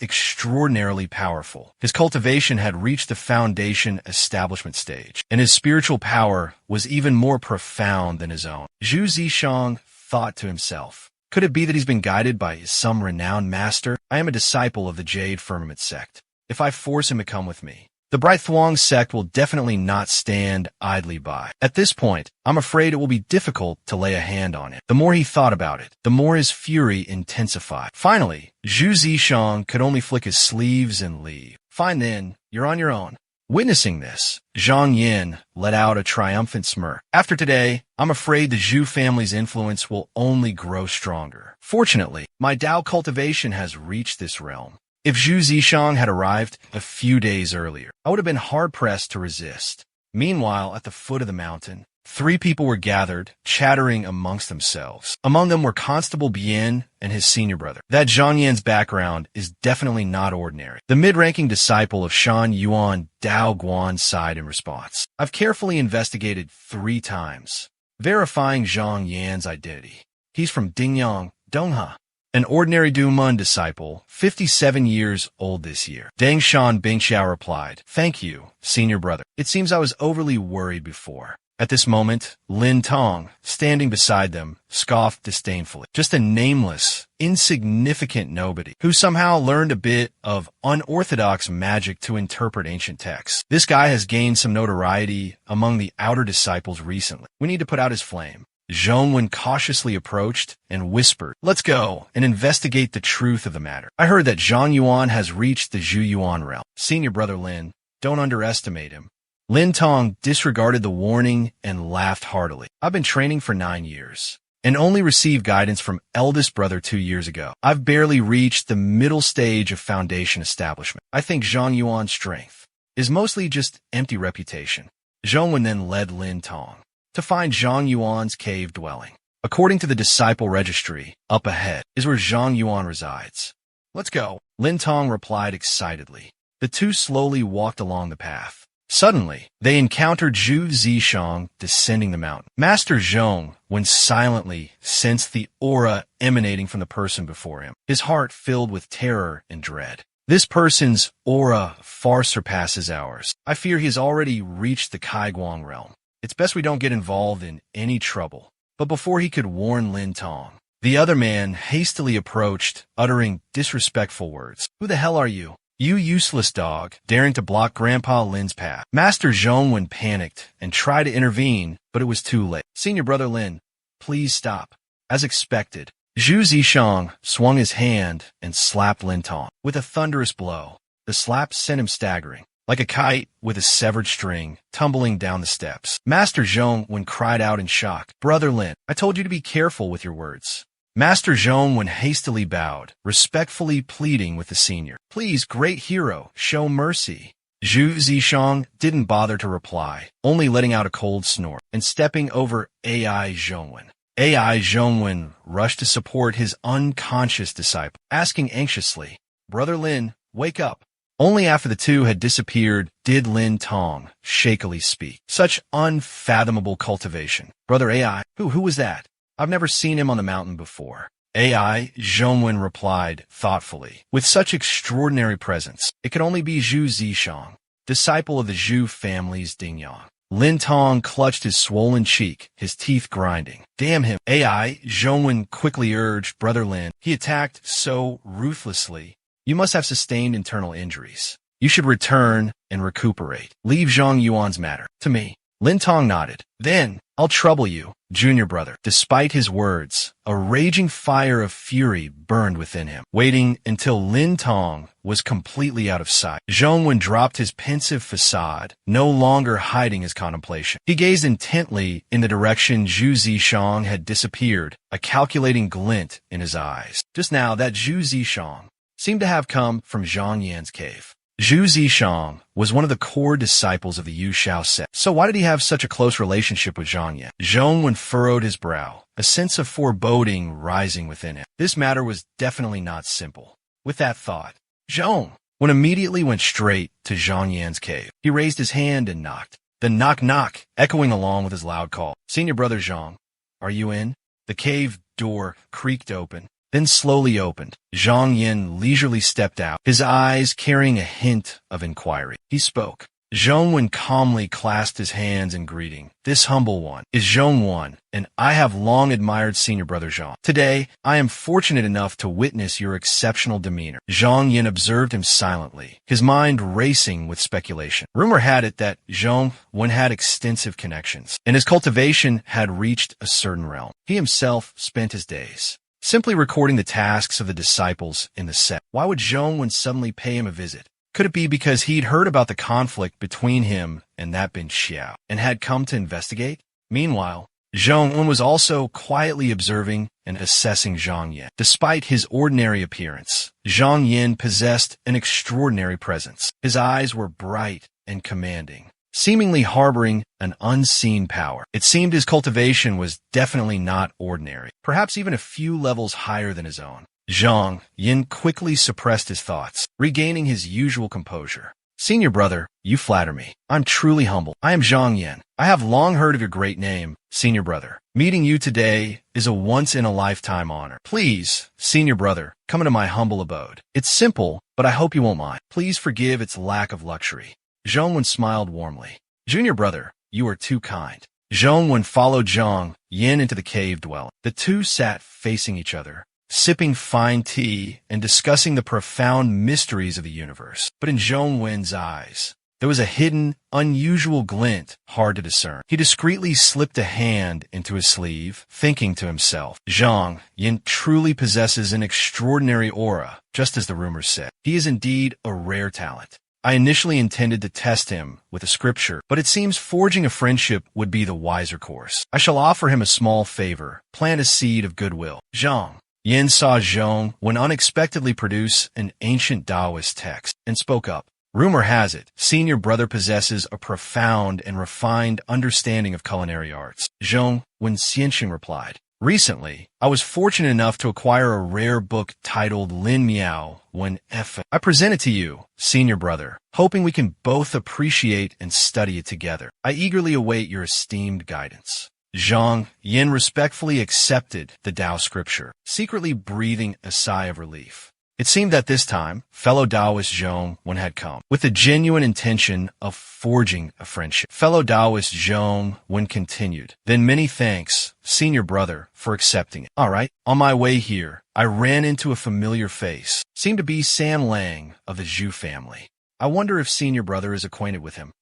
extraordinarily powerful. His cultivation had reached the foundation establishment stage, and his spiritual power was even more profound than his own. Zhu Zishang thought to himself, could it be that he's been guided by some renowned master? I am a disciple of the Jade Firmament sect. If I force him to come with me, the Bright Thuong sect will definitely not stand idly by. At this point, I'm afraid it will be difficult to lay a hand on it. The more he thought about it, the more his fury intensified. Finally, Zhu Zishang could only flick his sleeves and leave. Fine then, you're on your own. Witnessing this, Zhang Yin let out a triumphant smirk. After today, I'm afraid the Zhu family's influence will only grow stronger. Fortunately, my Tao cultivation has reached this realm. If Zhu Zishang had arrived a few days earlier, I would have been hard-pressed to resist. Meanwhile, at the foot of the mountain, 3 people were gathered, chattering amongst themselves. Among them were Constable Bien and his senior brother. That Zhang Yan's background is definitely not ordinary. The mid-ranking disciple of Shan Yuan Dao Guan sighed in response. I've carefully investigated 3 times, verifying Zhang Yan's identity. He's from Dingyang, Dongha. An ordinary Dumun disciple, 57 years old this year. Deng Shan Bingxiao replied, "Thank you, senior brother. It seems I was overly worried before." At this moment, Lin Tong, standing beside them, scoffed disdainfully. Just a nameless, insignificant nobody who somehow learned a bit of unorthodox magic to interpret ancient texts. This guy has gained some notoriety among the outer disciples recently. We need to put out his flame. Zhongwen cautiously approached and whispered, "Let's go and investigate the truth of the matter. I heard that Zhang Yuan has reached the Zhu Yuan realm. Senior brother Lin, don't underestimate him." Lin Tong disregarded the warning and laughed heartily. "I've been training for 9 years and only received guidance from eldest brother 2 years ago. I've barely reached the middle stage of foundation establishment. I think Zhang Yuan's strength is mostly just empty reputation." Zhongwen then led Lin Tong to find Zhang Yuan's cave dwelling. According to the disciple registry, up ahead is where Zhang Yuan resides. "Let's go," Lin Tong replied excitedly. The two slowly walked along the path. Suddenly, they encountered Zhu Zishang descending the mountain. Master Zhong, when silently, sensed the aura emanating from the person before him, his heart filled with terror and dread. This person's aura far surpasses ours. I fear he has already reached the Kaiguang realm. It's best we don't get involved in any trouble. But before he could warn Lin Tong, the other man hastily approached, uttering disrespectful words. "Who the hell are you? You useless dog, daring to block Grandpa Lin's path." Master Zhongwen panicked and tried to intervene, but it was too late. "Senior brother Lin, please stop." As expected, Zhu Zishang swung his hand and slapped Lin Tong with a thunderous blow. The slap sent him staggering, like a kite with a severed string, tumbling down the steps. Master Zhongwen cried out in shock, "Brother Lin, I told you to be careful with your words." Master Zhongwen hastily bowed, respectfully pleading with the senior. "Please, great hero, show mercy." Zhu Zishang didn't bother to reply, only letting out a cold snort and stepping over AI Zhongwen. AI Zhongwen rushed to support his unconscious disciple, asking anxiously, "Brother Lin, wake up." Only after the two had disappeared did Lin Tong shakily speak. Such unfathomable cultivation. "Brother AI, who was that? I've never seen him on the mountain before." AI Zhongwen replied thoughtfully, "With such extraordinary presence, it could only be Zhu Zishang, disciple of the Zhu family's Dingyang." Lin Tong clutched his swollen cheek, his teeth grinding. "Damn him." AI Zhongwen quickly urged, "Brother Lin, he attacked so ruthlessly. You must have sustained internal injuries. You should return and recuperate. Leave Zhang Yuan's matter to me." Lin Tong nodded. "Then I'll trouble you, junior brother." Despite his words, a raging fire of fury burned within him. Waiting until Lin Tong was completely out of sight, Zhongwen dropped his pensive facade, no longer hiding his contemplation. He gazed intently in the direction Zhu Zishang had disappeared, a calculating glint in his eyes. Just now, that Zhu Zishang seemed to have come from Zhang Yan's cave. Zhu Zishang was one of the core disciples of the Yu Shao sect. So why did he have such a close relationship with Zhang Yan? Zhongwen furrowed his brow, a sense of foreboding rising within him. This matter was definitely not simple. With that thought, Zhongwen immediately went straight to Zhang Yan's cave. He raised his hand and knocked. The knock-knock echoing along with his loud call. "Senior brother Zhang, are you in?" The cave door creaked open, then slowly opened. Zhang Yan leisurely stepped out, his eyes carrying a hint of inquiry. He spoke. Zhongwen calmly clasped his hands in greeting. "This humble one is Zhongwen, and I have long admired senior brother Zhang. Today, I am fortunate enough to witness your exceptional demeanor." Zhang Yan observed him silently, his mind racing with speculation. Rumor had it that Zhongwen had extensive connections, and his cultivation had reached a certain realm. He himself spent his days simply recording the tasks of the disciples in the sect. Why would Zhongwen suddenly pay him a visit? Could it be because he'd heard about the conflict between him and that Bin Xiao and had come to investigate? Meanwhile, Zhongwen was also quietly observing and assessing Zhang Yan. Despite his ordinary appearance, Zhang Yan possessed an extraordinary presence. His eyes were bright and commanding, seemingly harboring an unseen power. It seemed his cultivation was definitely not ordinary, perhaps even a few levels higher than his own. Zhang Yan quickly suppressed his thoughts, regaining his usual composure. "Senior brother, you flatter me. I'm truly humble. I am Zhang Yan. I have long heard of your great name, senior brother. Meeting you today is a once-in-a-lifetime honor. Please, senior brother, come into my humble abode. It's simple, but I hope you won't mind. Please forgive its lack of luxury. Zhongwen smiled warmly. Junior brother, you are too kind. Zhongwen followed Zhang Yin into the cave dwelling. The two sat facing each other, sipping fine tea and discussing the profound mysteries of the universe. But in Zhongwen's eyes, there was a hidden, unusual glint, hard to discern. He discreetly slipped a hand into his sleeve, thinking to himself, Zhang Yin truly possesses an extraordinary aura, just as the rumors said. He is indeed a rare talent. I initially intended to test him with a scripture, but it seems forging a friendship would be the wiser course. I shall offer him a small favor, plant a seed of goodwill. Zhang Yin saw Zhongwen unexpectedly produce an ancient Taoist text and spoke up. Rumor has it, senior brother possesses a profound and refined understanding of culinary arts. Zhongwen Xianxing replied. Recently, I was fortunate enough to acquire a rare book titled Lin Miao Wen F. I present it to you, senior brother, hoping we can both appreciate and study it together. I eagerly await your esteemed guidance. Zhang Yin respectfully accepted the Tao scripture, secretly breathing a sigh of relief. It seemed that this time, fellow Taoist Zhongwen had come, with the genuine intention of forging a friendship. Fellow Taoist Zhongwen continued, then many thanks, senior brother, for accepting it. All right, on my way here, I ran into a familiar face. Seemed to be San Lang of the Zhu family. I wonder if senior brother is acquainted with him.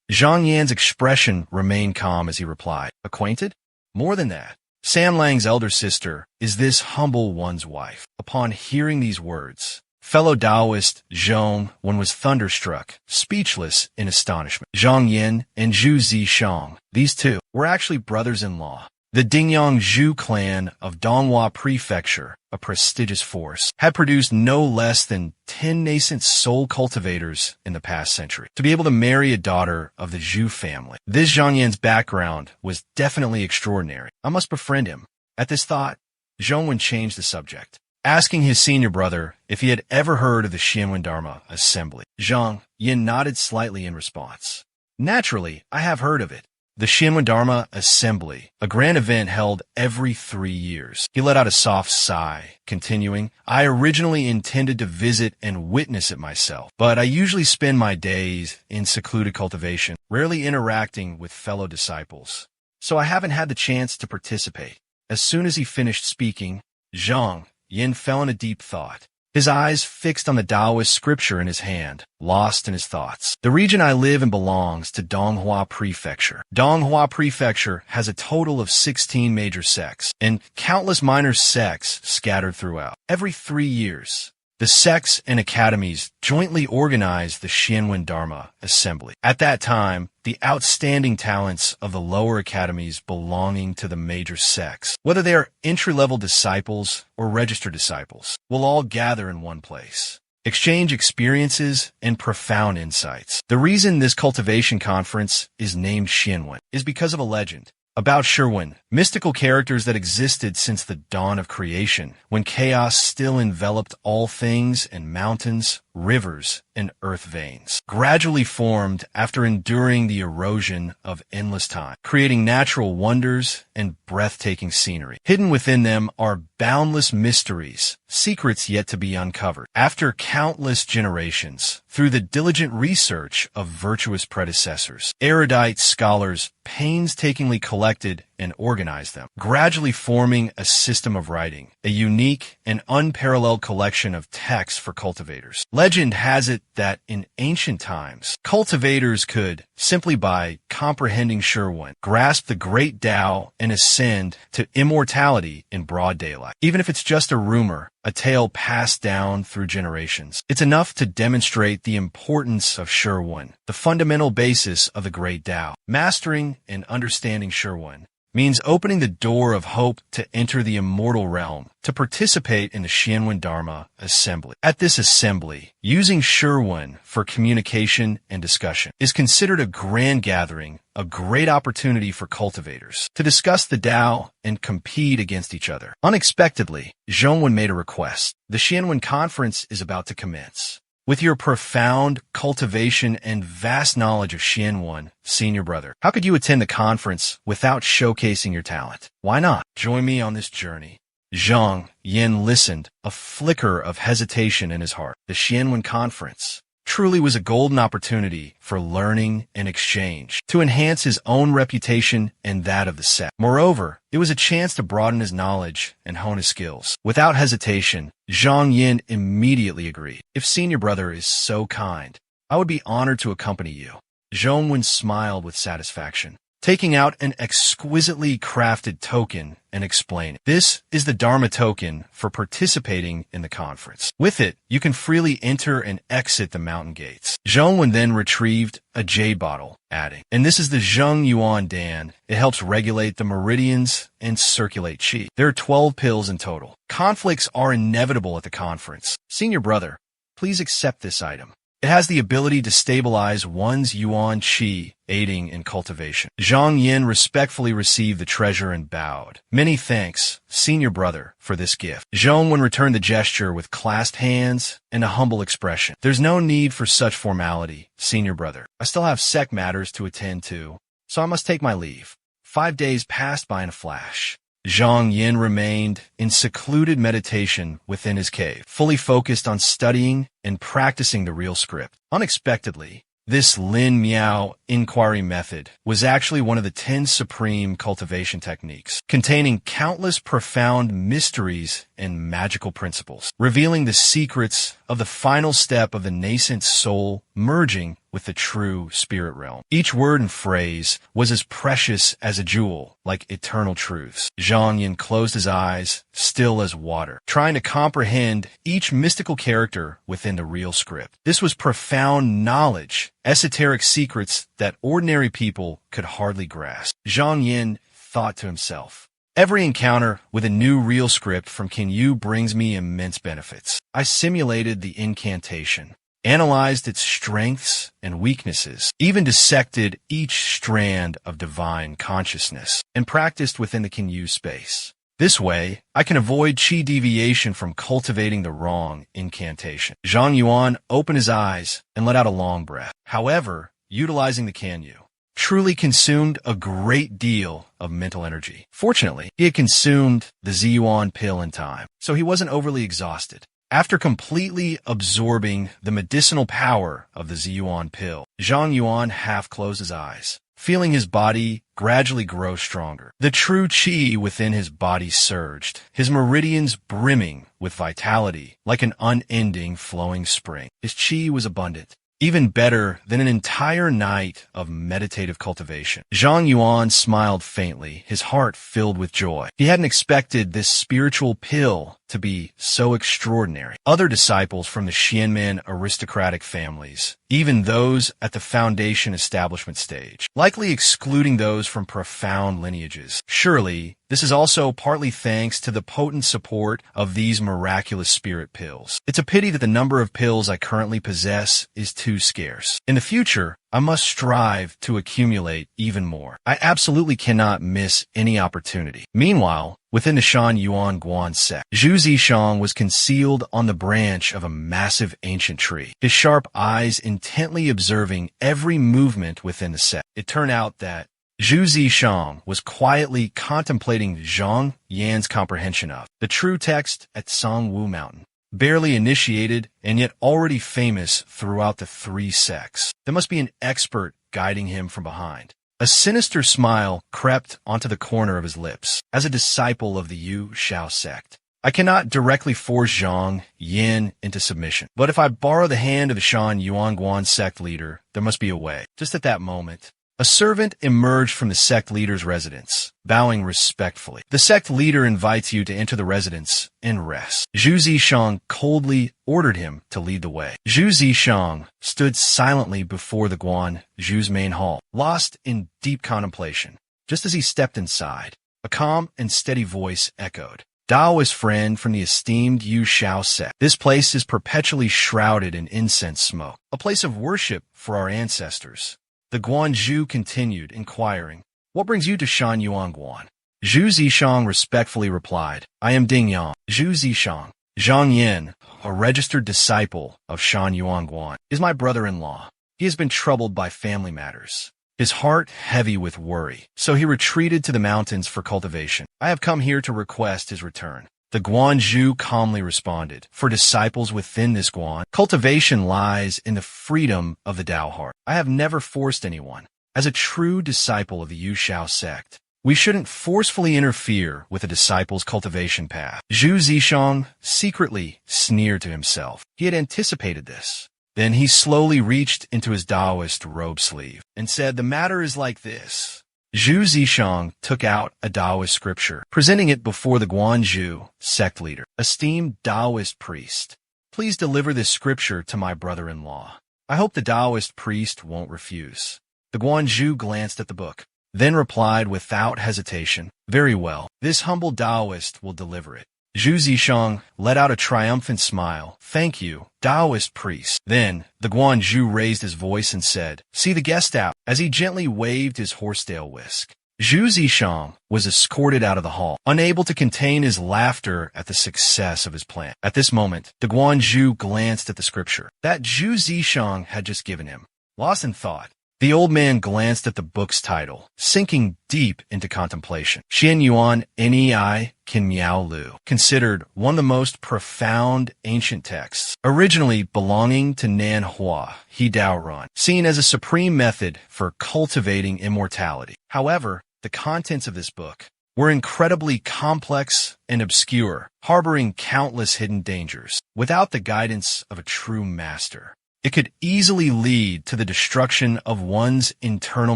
Zhang Yan's expression remained calm as he replied, acquainted? More than that. San Lang's elder sister is this humble one's wife. Upon hearing these words, fellow Taoist Zhongwen was thunderstruck, speechless in astonishment. Zhang Yin and Zhu Zishang, these two, were actually brothers-in-law. The Dingyang Zhu clan of Donghua Prefecture, a prestigious force, had produced no less than 10 nascent soul cultivators in the past century. To be able to marry a daughter of the Zhu family, this Zhang Yan's background was definitely extraordinary. I must befriend him. At this thought, Zhongwen changed the subject, asking his senior brother if he had ever heard of the Xianwen Dharma Assembly. Zhang Yin nodded slightly in response. Naturally, I have heard of it. The Xianwen Dharma Assembly, a grand event held every 3 years. He let out a soft sigh, continuing, I originally intended to visit and witness it myself, but I usually spend my days in secluded cultivation, rarely interacting with fellow disciples. So I haven't had the chance to participate. As soon as he finished speaking, Zhang Yin fell in a deep thought. His eyes fixed on the Taoist scripture in his hand, lost in his thoughts. The region I live in belongs to Donghua Prefecture. Donghua Prefecture has a total of 16 major sects, and countless minor sects scattered throughout. Every 3 years, the sects and academies jointly organize the Xianwen Dharma Assembly. At that time, the outstanding talents of the lower academies belonging to the major sects, whether they are entry-level disciples or registered disciples, will all gather in one place, exchange experiences and profound insights. The reason this cultivation conference is named Xianwen is because of a legend about Sherwin, mystical characters that existed since the dawn of creation, when chaos still enveloped all things and mountains, rivers, and earth veins, gradually formed after enduring the erosion of endless time, creating natural wonders and breathtaking scenery. Hidden within them are boundless mysteries, secrets yet to be uncovered. After countless generations, through the diligent research of virtuous predecessors, erudite scholars painstakingly collected and organized them, gradually forming a system of writing, a unique and unparalleled collection of texts for cultivators. Legend has it that in ancient times, cultivators could, simply by comprehending Sherwin, grasp the great Tao and ascend to immortality in broad daylight. Even if it's just a rumor, a tale passed down through generations, it's enough to demonstrate the importance of Sherwin, the fundamental basis of the great Tao. Mastering and understanding Sherwin means opening the door of hope to enter the immortal realm, to participate in the Xianwen Dharma Assembly. At this assembly, using Sherwin for communication and discussion is considered a grand gathering, a great opportunity for cultivators to discuss the Tao and compete against each other. Unexpectedly, Zhongwen made a request. The Xianwen conference is about to commence. With your profound cultivation and vast knowledge of Xianwen, senior brother, how could you attend the conference without showcasing your talent? Why not? Join me on this journey. Zhang Yin listened, a flicker of hesitation in his heart. The Xianwen conference truly was a golden opportunity for learning and exchange, to enhance his own reputation and that of the sect. Moreover, it was a chance to broaden his knowledge and hone his skills. Without hesitation, Zhang Yin immediately agreed. If senior brother is so kind, I would be honored to accompany you. Zhongwen smiled with satisfaction, taking out an exquisitely crafted token and explaining, "This is the Dharma token for participating in the conference. With it, you can freely enter and exit the mountain gates." Zhongwen then retrieved a jade bottle, adding, "And this is the Zheng Yuan Dan. It helps regulate the meridians and circulate qi. There are 12 pills in total. Conflicts are inevitable at the conference. Senior brother, please accept this item. It has the ability to stabilize one's yuan qi, aiding in cultivation." Zhang Yin respectfully received the treasure and bowed. "Many thanks, senior brother, for this gift." Zhongwen returned the gesture with clasped hands and a humble expression. "There's no need for such formality, senior brother. I still have sect matters to attend to, so I must take my leave." 5 days passed by in a flash. Zhang Yin remained in secluded meditation within his cave, fully focused on studying and practicing the real script. Unexpectedly, this Lin Miao inquiry method was actually one of the 10 supreme cultivation techniques, containing countless profound mysteries and magical principles, revealing the secrets of the final step of the nascent soul merging with the true spirit realm. Each word and phrase was as precious as a jewel, like eternal truths. Zhang Yin closed his eyes, still as water, trying to comprehend each mystical character within the real script. This was profound knowledge, esoteric secrets that ordinary people could hardly grasp. Zhang Yin thought to himself, "Every encounter with a new real script from Qin Yu brings me immense benefits." I simulated the incantation, analyzed its strengths and weaknesses, even dissected each strand of divine consciousness, and practiced within the Qin Yu space. This way, I can avoid qi deviation from cultivating the wrong incantation. Zhang Yuan opened his eyes and let out a long breath. However, utilizing the Qin Yu truly consumed a great deal of mental energy. Fortunately, he had consumed the Ziyuan pill in time, so he wasn't overly exhausted. After completely absorbing the medicinal power of the Ziyuan pill, Zhang Yuan half closed his eyes, feeling his body gradually grow stronger. The true qi within his body surged, his meridians brimming with vitality like an unending flowing spring. His qi was abundant, even better than an entire night of meditative cultivation. Zhang Yuan smiled faintly, his heart filled with joy. He hadn't expected this spiritual pill to be so extraordinary. Other disciples from the Xianmen aristocratic families, even those at the foundation establishment stage, likely excluding those from profound lineages. Surely, this is also partly thanks to the potent support of these miraculous spirit pills. It's a pity that the number of pills I currently possess is too scarce. In the future, I must strive to accumulate even more. I absolutely cannot miss any opportunity. Meanwhile, within the Shan Yuan Guan sect, Zhu Zishang was concealed on the branch of a massive ancient tree, his sharp eyes intently observing every movement within the sect. It turned out that Zhu Zishang was quietly contemplating Zhang Yan's comprehension of the true text at Songwu Mountain. Barely initiated and yet already famous throughout the 3 sects. There must be an expert guiding him from behind. A sinister smile crept onto the corner of his lips. As a disciple of the Yu Shao sect, I cannot directly force Zhang Yin into submission. But if I borrow the hand of the Shan Yuanguan sect leader, there must be a way. Just at that moment, a servant emerged from the sect leader's residence, bowing respectfully. The sect leader invites you to enter the residence and rest. Zhu Zishang coldly ordered him to lead the way. Zhu Zishang stood silently before the Guan Zhu's main hall, lost in deep contemplation. Just as he stepped inside, a calm and steady voice echoed. Daoist friend from the esteemed Yu Shao sect. This place is perpetually shrouded in incense smoke, a place of worship for our ancestors. The Guanzhu continued, inquiring, "What brings you to Shan Yuan Guan?" Zhu Zishang respectfully replied, "I am Ding Yang." Zhu Zishang. Zhang Yin, a registered disciple of Shan Yuanguan, is my brother-in-law. He has been troubled by family matters, his heart heavy with worry, so he retreated to the mountains for cultivation. I have come here to request his return. The Guanzhu calmly responded, for disciples within this Guan, cultivation lies in the freedom of the Tao heart. I have never forced anyone. As a true disciple of the Yushao sect, we shouldn't forcefully interfere with a disciple's cultivation path. Zhu Zishang secretly sneered to himself. He had anticipated this. Then he slowly reached into his Taoist robe sleeve and said, "The matter is like this." Zhu Zishang took out a Taoist scripture, presenting it before the Guanzhu sect leader. "Esteemed Taoist priest, please deliver this scripture to my brother-in-law. I hope the Taoist priest won't refuse." The Guanzhu glanced at the book, then replied without hesitation, "Very well, this humble Taoist will deliver it." Zhu Zishang let out a triumphant smile. "Thank you, Taoist priest." Then the Guanzhu raised his voice and said, "See the guest out," as he gently waved his horsetail whisk. Zhu Zishang was escorted out of the hall, unable to contain his laughter at the success of his plan. At this moment, the Guanzhu glanced at the scripture that Zhu Zishang had just given him. Lost in thought, the old man glanced at the book's title, sinking deep into contemplation. Xian Yuan Nei Qin Miao Lu, considered one of the most profound ancient texts, originally belonging to MANHWA, He Dao Run, seen as a supreme method for cultivating immortality. However, the contents of this book were incredibly complex and obscure, harboring countless hidden dangers. Without the guidance of a true master, it could easily lead to the destruction of one's internal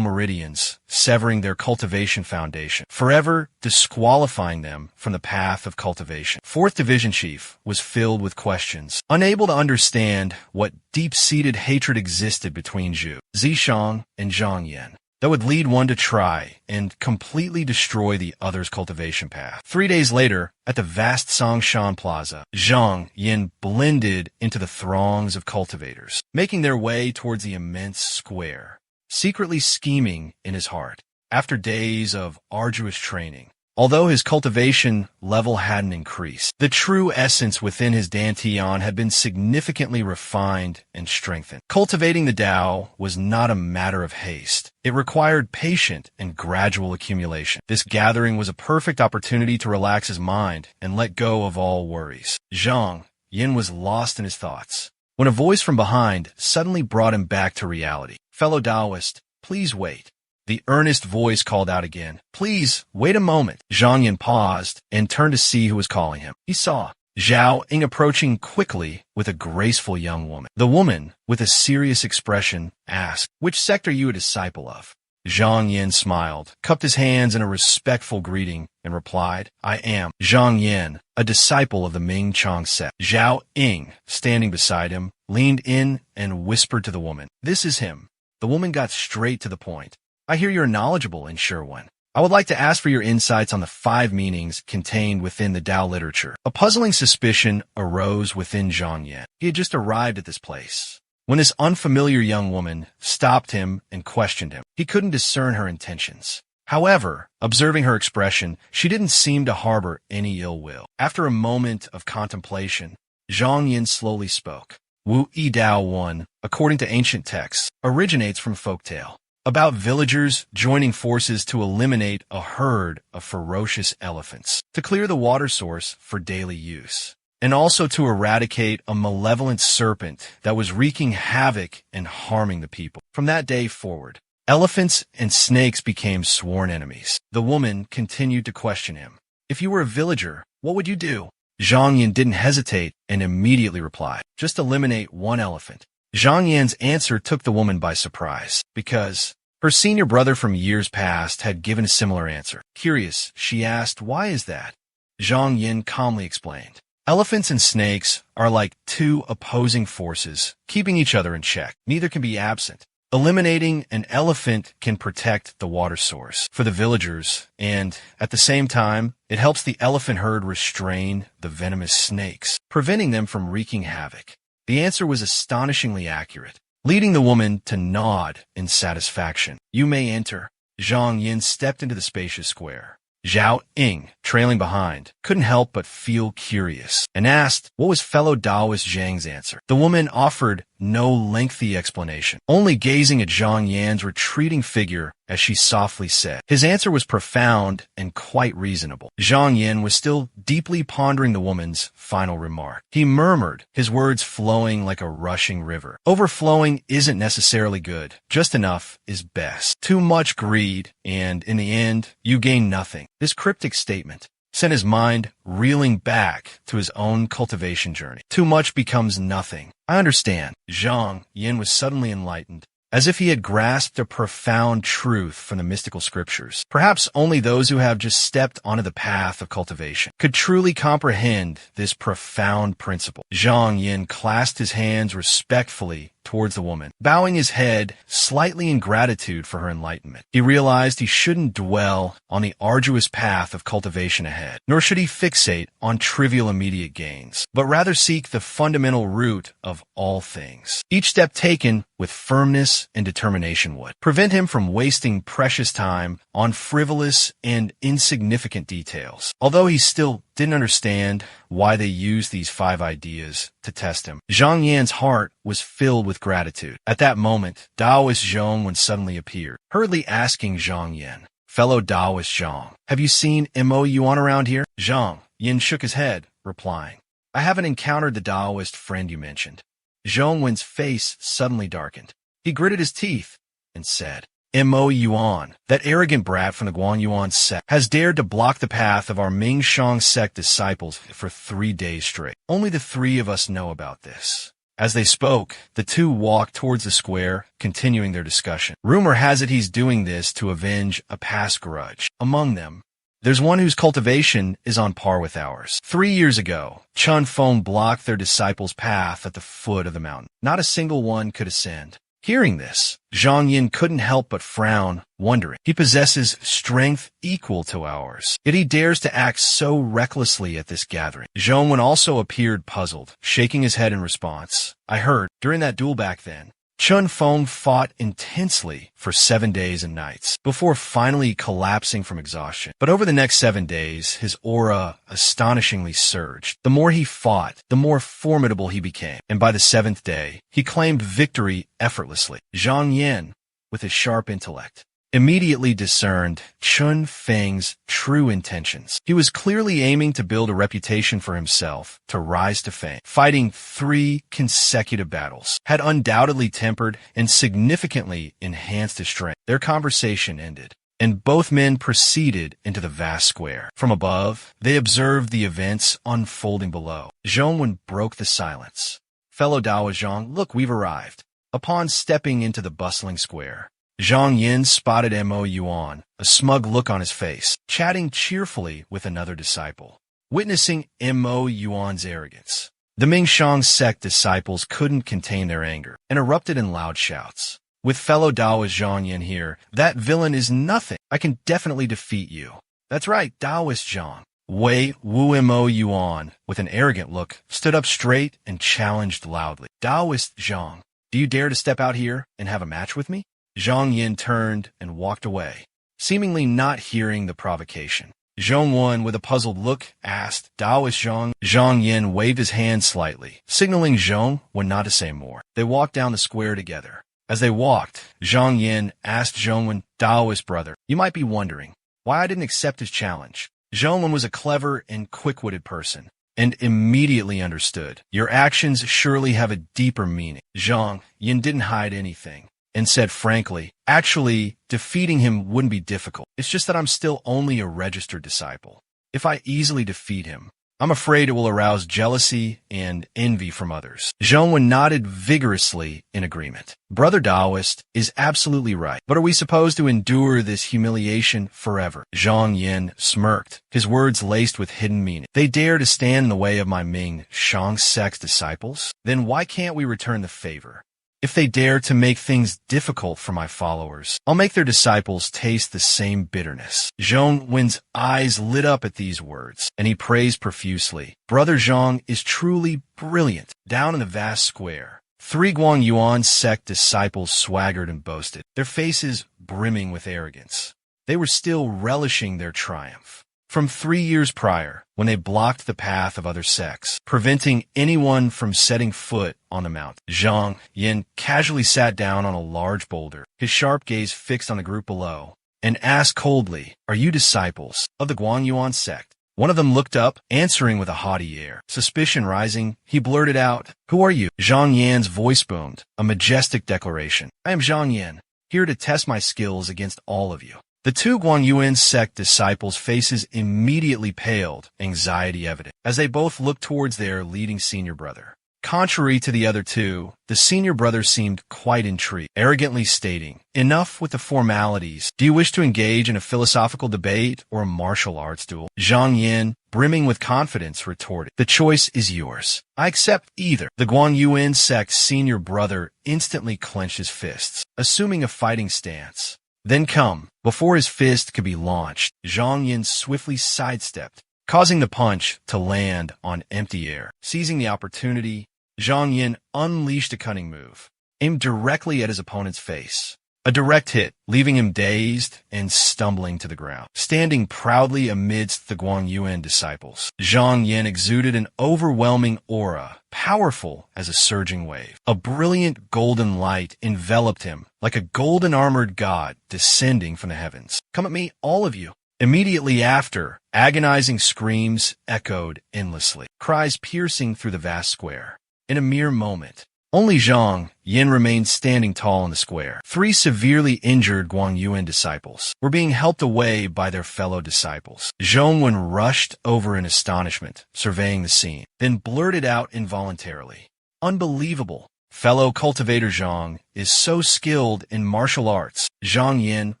meridians, severing their cultivation foundation, forever disqualifying them from the path of cultivation. Fourth Division Chief was filled with questions, unable to understand what deep-seated hatred existed between Zhu Zishang and Zhang Yin that would lead one to try and completely destroy the other's cultivation path. 3 days later, at the vast Songshan Plaza, Zhang Yin blended into the throngs of cultivators, making their way towards the immense square, secretly scheming in his heart. After days of arduous training, although his cultivation level hadn't increased, the true essence within his Dantian had been significantly refined and strengthened. Cultivating the Tao was not a matter of haste. It required patient and gradual accumulation. This gathering was a perfect opportunity to relax his mind and let go of all worries. Zhang Yin was lost in his thoughts when a voice from behind suddenly brought him back to reality. "Fellow Taoist, please wait." The earnest voice called out again. "Please, wait a moment." Zhang Yin paused and turned to see who was calling him. He saw Zhao Ying approaching quickly with a graceful young woman. The woman, with a serious expression, asked, "Which sect are you a disciple of?" Zhang Yin smiled, cupped his hands in a respectful greeting, and replied, "I am Zhang Yin, a disciple of the Ming Chang sect." Zhao Ying, standing beside him, leaned in and whispered to the woman, "This is him." The woman got straight to the point. "I hear you're knowledgeable in Sure One. I would like to ask for your insights on the 5 meanings contained within the Tao literature." A puzzling suspicion arose within Zhang Yin. He had just arrived at this place when this unfamiliar young woman stopped him and questioned him. He couldn't discern her intentions. However, observing her expression, she didn't seem to harbor any ill will. After a moment of contemplation, Zhang Yin slowly spoke. Wu Yi Dao 1, according to ancient texts, originates from folktale about villagers joining forces to eliminate a herd of ferocious elephants, to clear the water source for daily use, and also to eradicate a malevolent serpent that was wreaking havoc and harming the people. From that day forward, elephants and snakes became sworn enemies. The woman continued to question him. "If you were a villager, what would you do?" Zhang Yin didn't hesitate and immediately replied, "Just eliminate 1 elephant." Zhang Yan's answer took the woman by surprise, because her senior brother from years past had given a similar answer. Curious, she asked, "Why is that?" Zhang Yin calmly explained, "Elephants and snakes are like 2 opposing forces, keeping each other in check. Neither can be absent. Eliminating an elephant can protect the water source for the villagers, and at the same time, it helps the elephant herd restrain the venomous snakes, preventing them from wreaking havoc." The answer was astonishingly accurate, leading the woman to nod in satisfaction. "You may enter." Zhang Yin stepped into the spacious square. Zhao Ying, trailing behind, couldn't help but feel curious and asked what was fellow Taoist Zhang's answer. The woman offered no lengthy explanation, only gazing at Zhang Yan's retreating figure as she softly said. His answer was profound and quite reasonable. Zhang Yan was still deeply pondering the woman's final remark. He murmured, his words flowing like a rushing river. Overflowing isn't necessarily good. Just enough is best. Too much greed, and in the end, you gain nothing. This cryptic statement sent his mind reeling back to his own cultivation journey. Too much becomes nothing. I understand. Zhang Yan was suddenly enlightened, as if he had grasped a profound truth from the mystical scriptures. Perhaps only those who have just stepped onto the path of cultivation could truly comprehend this profound principle. Zhang Yan clasped his hands respectfully towards the woman, bowing his head slightly in gratitude for her enlightenment. He realized he shouldn't dwell on the arduous path of cultivation ahead, nor should he fixate on trivial immediate gains, but rather seek the fundamental root of all things. Each step taken with firmness and determination would prevent him from wasting precious time on frivolous and insignificant details. Although he still didn't understand why they used these 5 ideas to test him, Zhang Yan's heart was filled with gratitude. At that moment, Taoist Zhong suddenly appeared, hurriedly asking Zhang Yan, "Fellow Taoist Zhang, have you seen Mo Yuan around here?" Zhang Yan shook his head, replying, "I haven't encountered the Taoist friend you mentioned." Zhong Wen's face suddenly darkened. He gritted his teeth and said, Mo Yuan, that arrogant brat from the Guanyuan sect, has dared to block the path of our Mingshang sect disciples for 3 days straight. Only the 3 of us know about this. As they spoke, the 2 walked towards the square, continuing their discussion. Rumor has it he's doing this to avenge a past grudge. Among them, there's one whose cultivation is on par with ours. 3 years ago, Chun Feng blocked their disciples' path at the foot of the mountain. Not a single one could ascend. Hearing this, Zhang Yan couldn't help but frown, wondering. He possesses strength equal to ours, yet he dares to act so recklessly at this gathering. Zhong Wen also appeared puzzled, shaking his head in response. I heard, during that duel back then, Chun Feng fought intensely for 7 days and nights, before finally collapsing from exhaustion. But over the next 7 days, his aura astonishingly surged. The more he fought, the more formidable he became. And by the 7th day, he claimed victory effortlessly. Zhang Yan, with his sharp intellect, immediately discerned Chun Feng's true intentions. He was clearly aiming to build a reputation for himself, to rise to fame. Fighting 3 consecutive battles had undoubtedly tempered and significantly enhanced his strength. Their conversation ended, and both men proceeded into the vast square. From above, they observed the events unfolding below. Zhong Wen broke the silence. Fellow Dao Zhang, look, we've arrived. Upon stepping into the bustling square, Zhang Yan spotted Mo Yuan, a smug look on his face, chatting cheerfully with another disciple. Witnessing Mo Yuan's arrogance, the Mingshang sect disciples couldn't contain their anger and erupted in loud shouts. With fellow Taoist Zhang Yan here, that villain is nothing. I can definitely defeat you. That's right, Taoist Zhang. Wei Wu Mo Yuan, with an arrogant look, stood up straight and challenged loudly. Taoist Zhang, do you dare to step out here and have a match with me? Zhang Yan turned and walked away, seemingly not hearing the provocation. Zhong Wen, with a puzzled look, asked, Taoist Zhang? Zhang Yan waved his hand slightly, signaling Zhong Wen not to say more. They walked down the square together. As they walked, Zhang Yan asked Zhong Wen, Taoist brother, you might be wondering why I didn't accept his challenge. Zhong Wen was a clever and quick-witted person, and immediately understood. Your actions surely have a deeper meaning. Zhang Yan didn't hide anything, and said frankly, actually, defeating him wouldn't be difficult. It's just that I'm still only a registered disciple. If I easily defeat him, I'm afraid it will arouse jealousy and envy from others. Zhong Wen nodded vigorously in agreement. Brother Taoist is absolutely right. But are we supposed to endure this humiliation forever? Zhang Yan smirked, his words laced with hidden meaning. They dare to stand in the way of my Ming Shang sect disciples? Then why can't we return the favor? If they dare to make things difficult for my followers, I'll make their disciples taste the same bitterness. Zhong Wen's eyes lit up at these words, and he praised profusely. Brother Zhang is truly brilliant. Down in the vast square, 3 Guanyuan sect disciples swaggered and boasted, their faces brimming with arrogance. they were still relishing their triumph. From 3 years prior, when they blocked the path of other sects, preventing anyone from setting foot on the mountain, Zhang Yin casually sat down on a large boulder, his sharp gaze fixed on the group below, and asked coldly, "Are you disciples of the Guangyuan sect?" One of them looked up, answering with a haughty air. Suspicion rising, he blurted out, "Who are you?" Zhang Yan's voice boomed, a majestic declaration. "I am Zhang Yan, here to test my skills against all of you." The two Guangyuan sect disciples' faces immediately paled, anxiety evident, as they both looked towards their leading senior brother. Contrary to the other two, the senior brother seemed quite intrigued, arrogantly stating, "Enough with the formalities. Do you wish to engage in a philosophical debate or a martial arts duel?" Zhang Yin, brimming with confidence, retorted, "The choice is yours. I accept either." The Guangyuan sect's senior brother instantly clenched his fists, assuming a fighting stance. Then come. Before his fist could be launched, Zhang Yin swiftly sidestepped, causing the punch to land on empty air. Seizing the opportunity, Zhang Yin unleashed a cunning move, aimed directly at his opponent's face. A direct hit, leaving him dazed and stumbling to the ground. Standing proudly amidst the Guangyuan disciples, Zhang Yin exuded an overwhelming aura, powerful as a surging wave. A brilliant golden light enveloped him, like a golden-armored god descending from the heavens. "Come at me, all of you." Immediately after, agonizing screams echoed endlessly, cries piercing through the vast square. In a mere moment, only Zhang Yin remained standing tall in the square. 3 severely injured Guangyuan disciples were being helped away by their fellow disciples. Zhongwen rushed over in astonishment, surveying the scene, then blurted out involuntarily, "Unbelievable! Fellow cultivator Zhang is so skilled in martial arts." Zhang Yin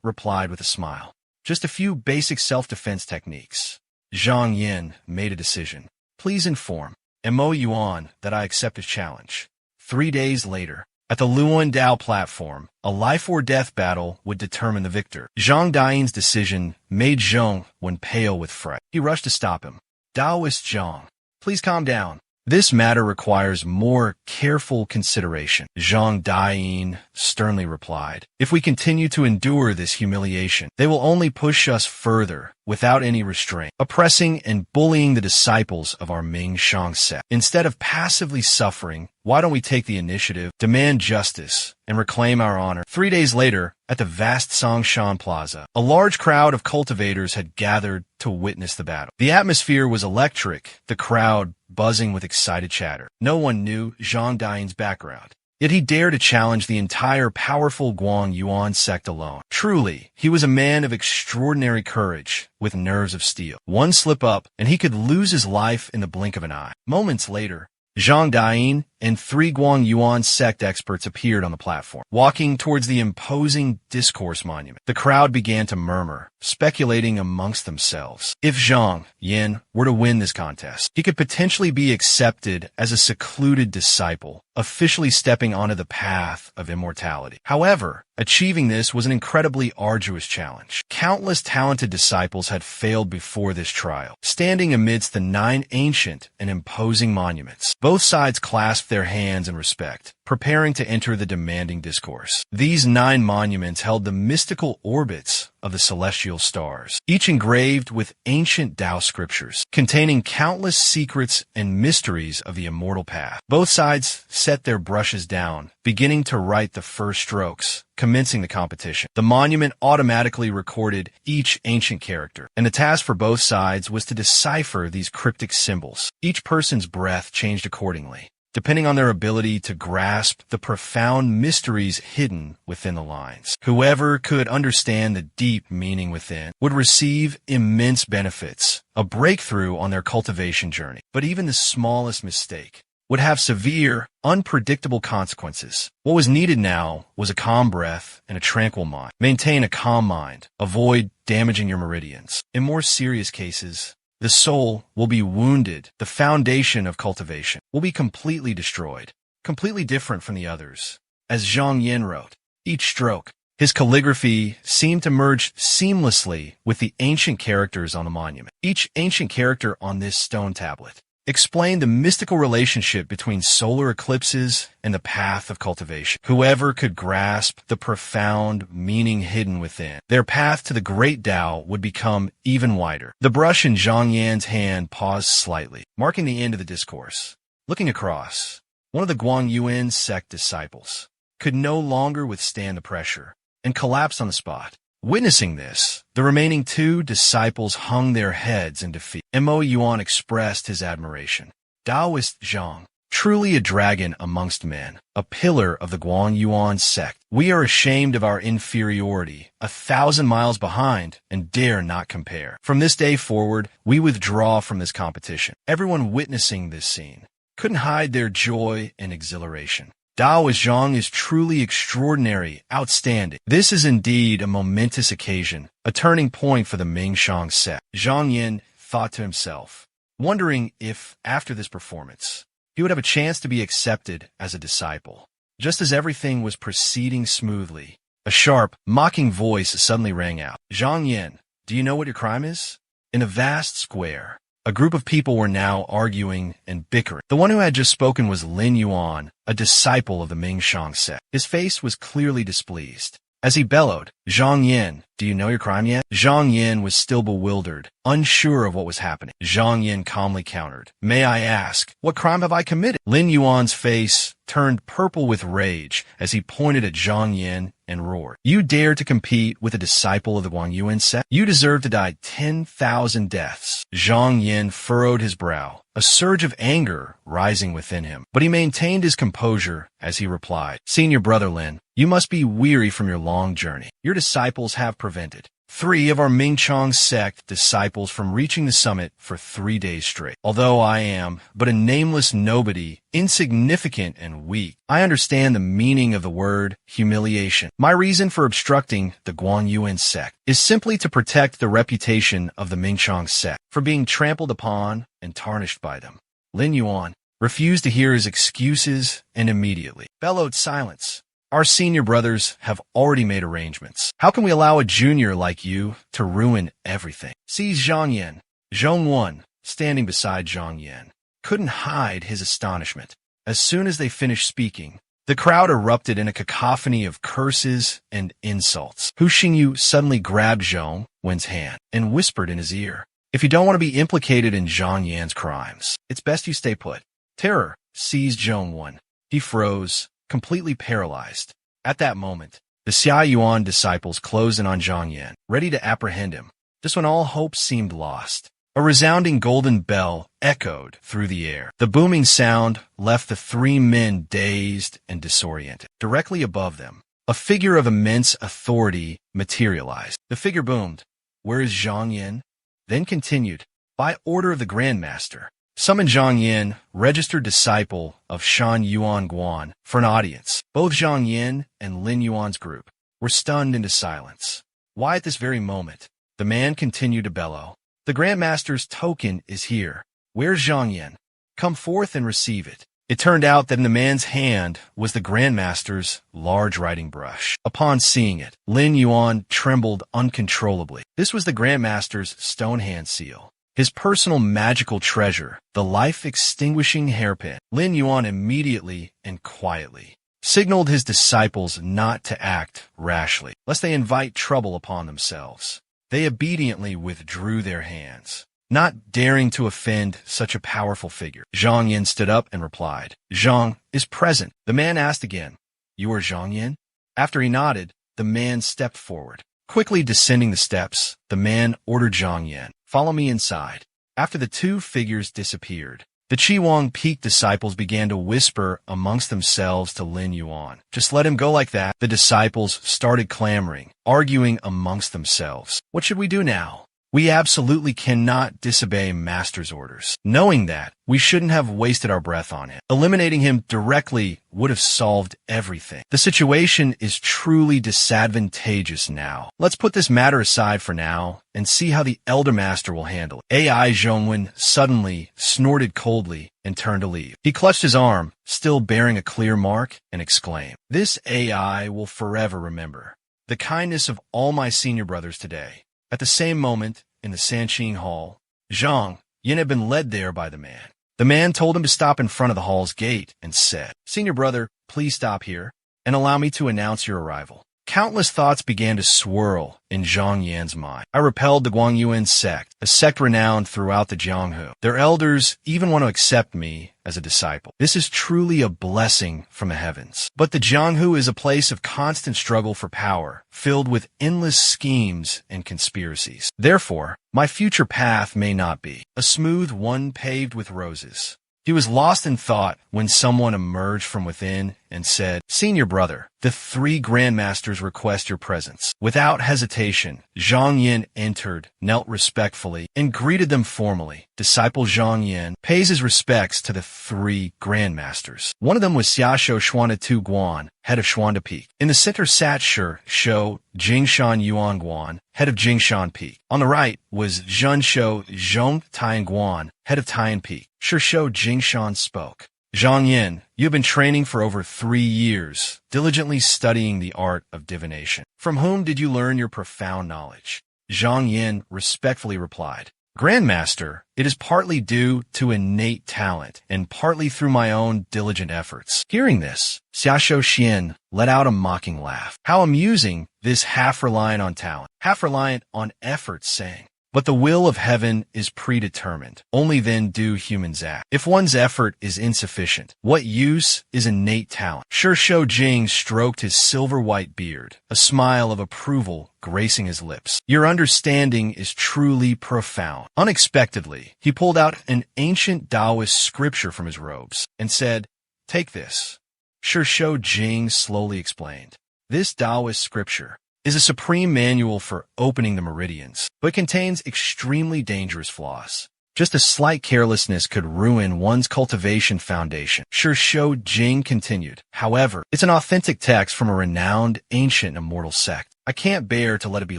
replied with a smile, "Just a few basic self-defense techniques." Zhang Yin made a decision. "Please inform Mo Yuan that I accept his challenge." 3 days later, at the Luandao platform, a life-or-death battle would determine the victor. Zhang Dain's decision made Zhong when pale with fright. He rushed to stop him. "Daoist Zhang, please calm down. This matter requires more careful consideration." Zhang Dain sternly replied, "If we continue to endure this humiliation, they will only push us further without any restraint, oppressing and bullying the disciples of our Ming Shang sect. Instead of passively suffering, why don't we take the initiative, demand justice, and reclaim our honor?" 3 days later, at the vast Songshan Plaza, a large crowd of cultivators had gathered to witness the battle. The atmosphere was electric, the crowd buzzing with excited chatter. No one knew Zhang Dain's background, yet he dared to challenge the entire powerful Guangyuan sect alone. Truly, he was a man of extraordinary courage, with nerves of steel. One slip up, and he could lose his life in the blink of an eye. Moments later, Zhang Dain and 3 Guangyuan sect experts appeared on the platform, walking towards the imposing discourse monument. The crowd began to murmur, speculating amongst themselves. If Zhang Yin were to win this contest, he could potentially be accepted as a secluded disciple, officially stepping onto the path of immortality. However, achieving this was an incredibly arduous challenge. Countless talented disciples had failed before this trial, standing amidst the 9 ancient and imposing monuments. Both sides clasped their hands in respect, preparing to enter the demanding discourse. These 9 monuments held the mystical orbits of the celestial stars, each engraved with ancient Tao scriptures, containing countless secrets and mysteries of the immortal path. Both sides set their brushes down, beginning to write the first strokes, commencing the competition. The monument automatically recorded each ancient character, and the task for both sides was to decipher these cryptic symbols. Each person's breath changed accordingly, depending on their ability to grasp the profound mysteries hidden within the lines. Whoever could understand the deep meaning within would receive immense benefits, a breakthrough on their cultivation journey. But even the smallest mistake would have severe, unpredictable consequences. What was needed now was a calm breath and a tranquil mind. Maintain a calm mind. Avoid damaging your meridians. In more serious cases, the soul will be wounded. The foundation of cultivation will be completely destroyed, completely different from the others. As Zhang Yin wrote, each stroke, his calligraphy seemed to merge seamlessly with the ancient characters on the monument. Each ancient character on this stone tablet explained the mystical relationship between solar eclipses and the path of cultivation. Whoever could grasp the profound meaning hidden within, their path to the great Tao would become even wider. The brush in Zhang Yan's hand paused slightly, marking the end of the discourse. Looking across, one of the Guangyuan sect disciples could no longer withstand the pressure and collapsed on the spot. Witnessing this, the remaining two disciples hung their heads in defeat. Mo Yuan expressed his admiration. Taoist Zhang, truly a dragon amongst men, a pillar of the Guangyuan sect. We are ashamed of our inferiority, 1,000 miles behind, and dare not compare. From this day forward, we withdraw from this competition. Everyone witnessing this scene couldn't hide their joy and exhilaration. Taoist Zhang is truly extraordinary, outstanding. This is indeed a momentous occasion, a turning point for the Mingshang sect. Zhang Yin thought to himself, wondering if, after this performance, he would have a chance to be accepted as a disciple. Just as everything was proceeding smoothly, a sharp, mocking voice suddenly rang out. Zhang Yin, do you know what your crime is? In a vast square, a group of people were now arguing and bickering. The one who had just spoken was Lin Yuan, a disciple of the Mingshang sect. His face was clearly displeased. As he bellowed, Zhang Yin, do you know your crime yet? Zhang Yin was still bewildered, unsure of what was happening. Zhang Yin calmly countered, may I ask, what crime have I committed? Lin Yuan's face turned purple with rage as he pointed at Zhang Yin and roared, you dare to compete with a disciple of the Guangyuan sect? You deserve to die 10,000 deaths. Zhang Yin furrowed his brow, a surge of anger rising within him. But he maintained his composure as he replied, Senior brother Lin, you must be weary from your long journey. Your disciples have prevented 3 of our Mingchang sect disciples from reaching the summit for 3 days straight. Although I am but a nameless nobody, insignificant and weak, I understand the meaning of the word humiliation. My reason for obstructing the Guangyuan sect is simply to protect the reputation of the Mingchang sect from being trampled upon and tarnished by them. Lin Yuan refused to hear his excuses and immediately bellowed silence. Our senior brothers have already made arrangements. How can we allow a junior like you to ruin everything? Sees Zhang Yin. Zhong Wan, standing beside Zhang Yin, couldn't hide his astonishment. As soon as they finished speaking, the crowd erupted in a cacophony of curses and insults. Hu Xingyu suddenly grabbed Zhong Wen's hand and whispered in his ear, if you don't want to be implicated in Zhang Yan's crimes, it's best you stay put. Terror seized Zhong Wan. He froze, completely paralyzed. At that moment, the Xia Yuan disciples closed in on Zhang Yan, ready to apprehend him. Just when all hope seemed lost, a resounding golden bell echoed through the air. The booming sound left the 3 men dazed and disoriented. Directly above them, a figure of immense authority materialized. The figure boomed, where is Zhang Yin? Then continued, by order of the Grand Master, summon Zhang Yin, registered disciple of Shan Yuan Guan, for an audience. Both Zhang Yin and Lin Yuan's group were stunned into silence. Why at this very moment? The man continued to bellow. The Grand Master's token is here. Where's Zhang Yin? Come forth and receive it. It turned out that in the man's hand was the Grand Master's large writing brush. Upon seeing it, Lin Yuan trembled uncontrollably. This was the Grand Master's stone hand seal, his personal magical treasure, the life-extinguishing hairpin. Lin Yuan immediately and quietly signaled his disciples not to act rashly, lest they invite trouble upon themselves. They obediently withdrew their hands, not daring to offend such a powerful figure. Zhang Yin stood up and replied, Zhang is present. The man asked again, you are Zhang Yin? After he nodded, the man stepped forward. Quickly descending the steps, the man ordered Zhang Yin, follow me inside. After the 2 figures disappeared, the Qiwang Peak disciples began to whisper amongst themselves to Lin Yuan. Just let him go like that. The disciples started clamoring, arguing amongst themselves. What should we do now? We absolutely cannot disobey Master's orders. Knowing that, we shouldn't have wasted our breath on him. Eliminating him directly would have solved everything. The situation is truly disadvantageous now. Let's put this matter aside for now and see how the Elder Master will handle it. AI Zhongwen suddenly snorted coldly and turned to leave. He clutched his arm, still bearing a clear mark, and exclaimed, this AI will forever remember the kindness of all my senior brothers today. At the same moment, in the Sanqing Hall, Zhang Yin had been led there by the man. The man told him to stop in front of the hall's gate and said, "Senior brother, please stop here and allow me to announce your arrival." Countless thoughts began to swirl in Zhang Yan's mind. I repelled the Guangyuan sect, a sect renowned throughout the Jianghu. Their elders even want to accept me as a disciple. This is truly a blessing from the heavens. But the Jianghu is a place of constant struggle for power, filled with endless schemes and conspiracies. Therefore, my future path may not be a smooth one paved with roses. He was lost in thought when someone emerged from within and said, "Senior brother, the 3 grandmasters request your presence." Without hesitation, Zhang Yin entered, knelt respectfully, and greeted them formally. Disciple Zhang Yin pays his respects to the 3 grandmasters. One of them was Xiaoshu Xuanda Tu Guan, head of Xuanda Peak. In the center sat Shi Shou Jingshan Yuan Guan, head of Jingshan Peak. On the right was Zhen Shou Zhong Tian Guan, head of Tian Peak. Shi Shou Jingshan spoke. "Zhang Yin, you have been training for over 3 years, diligently studying the art of divination. From whom did you learn your profound knowledge?" Zhang Yin respectfully replied, "Grandmaster, it is partly due to innate talent and partly through my own diligent efforts." Hearing this, Xiaoshu Xian let out a mocking laugh. How amusing, this half-reliant on talent, half-reliant on effort saying. But the will of heaven is predetermined. Only then do humans act. If one's effort is insufficient, what use is innate talent? Shi Shou Jing stroked his silver-white beard, a smile of approval gracing his lips. "Your understanding is truly profound." Unexpectedly, he pulled out an ancient Taoist scripture from his robes and said, "Take this." Shi Shou Jing slowly explained, "This Taoist scripture is a supreme manual for opening the meridians, but contains extremely dangerous flaws. Just a slight carelessness could ruin one's cultivation foundation." Shi Shou Jing continued, "However, it's an authentic text from a renowned, ancient, immortal sect. I can't bear to let it be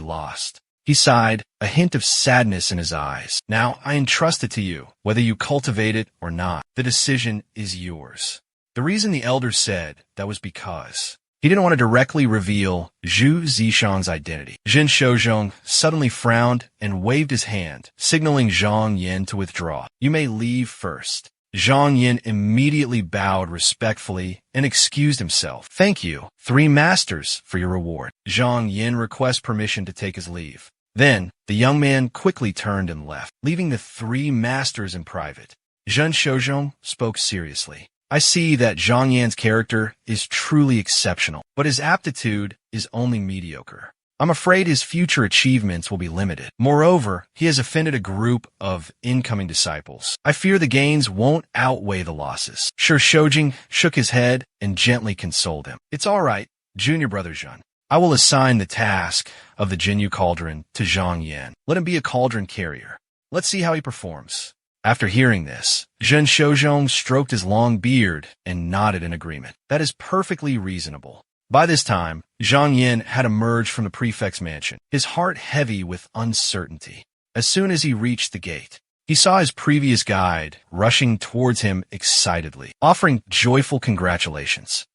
lost." He sighed, a hint of sadness in his eyes. "Now, I entrust it to you, whether you cultivate it or not. The decision is yours." The reason the elder said that was because he didn't want to directly reveal Zhu Zishang's identity. Jin Shouzhong suddenly frowned and waved his hand, signaling Zhang Yin to withdraw. "You may leave first." Zhang Yin immediately bowed respectfully and excused himself. "Thank you, 3 masters, for your reward." Zhang Yin requests permission to take his leave. Then, the young man quickly turned and left, leaving the 3 masters in private. Zhen Shouzhong spoke seriously. "I see that Zhang Yan's character is truly exceptional, but his aptitude is only mediocre. I'm afraid his future achievements will be limited. Moreover, he has offended a group of incoming disciples. I fear the gains won't outweigh the losses." Shi Shoujing shook his head and gently consoled him. "It's all right, junior brother Zhen. I will assign the task of the Jinyu Cauldron to Zhang Yan. Let him be a cauldron carrier. Let's see how he performs." After hearing this, Zhen Shouzhong stroked his long beard and nodded in agreement. "That is perfectly reasonable." By this time, Zhang Yin had emerged from the prefect's mansion, his heart heavy with uncertainty. As soon as he reached the gate, he saw his previous guide rushing towards him excitedly, offering a joyful congratulations.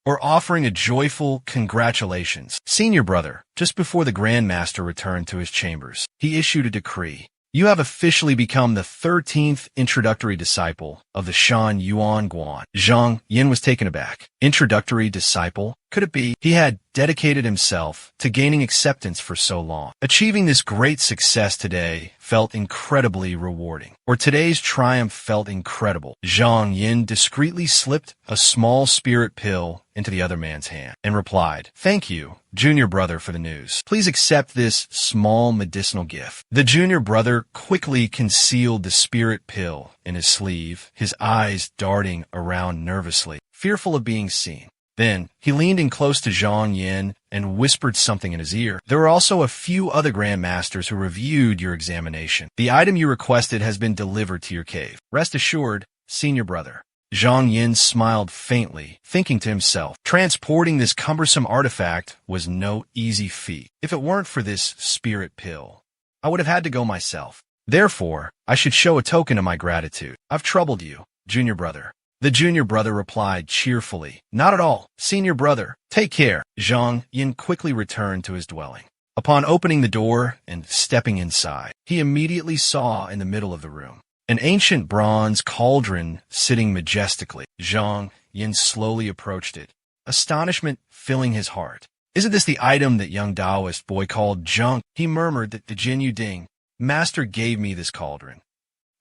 "Senior brother." Just before the Grandmaster returned to his chambers, he issued a decree. "You have officially become the 13th introductory disciple of the Shan Yuan Guan." Zhang Yin was taken aback. Introductory disciple? Could it be? He had dedicated himself to gaining acceptance for so long. Achieving this great success today felt incredibly rewarding. Or today's triumph felt incredible. Zhang Yin discreetly slipped a small spirit pill into the other man's hand and replied, "Thank you, junior brother, for the news. Please accept this small medicinal gift." The junior brother quickly concealed the spirit pill in his sleeve, his eyes darting around nervously, fearful of being seen. Then, he leaned in close to Zhang Yin and whispered something in his ear. "There were also a few other grandmasters who reviewed your examination. The item you requested has been delivered to your cave. Rest assured, senior brother." Zhang Yin smiled faintly, thinking to himself, transporting this cumbersome artifact was no easy feat. If it weren't for this spirit pill, I would have had to go myself. Therefore, I should show a token of my gratitude. I've troubled you, junior brother. The junior brother replied cheerfully, "Not at all, senior brother. Take care." Zhang Yin quickly returned to his dwelling. Upon opening the door and stepping inside, he immediately saw in the middle of the room an ancient bronze cauldron sitting majestically. Zhang Yin slowly approached it, astonishment filling his heart. Isn't this the item that young Taoist boy called junk? He murmured that the Jin Yu Ding master gave me this cauldron.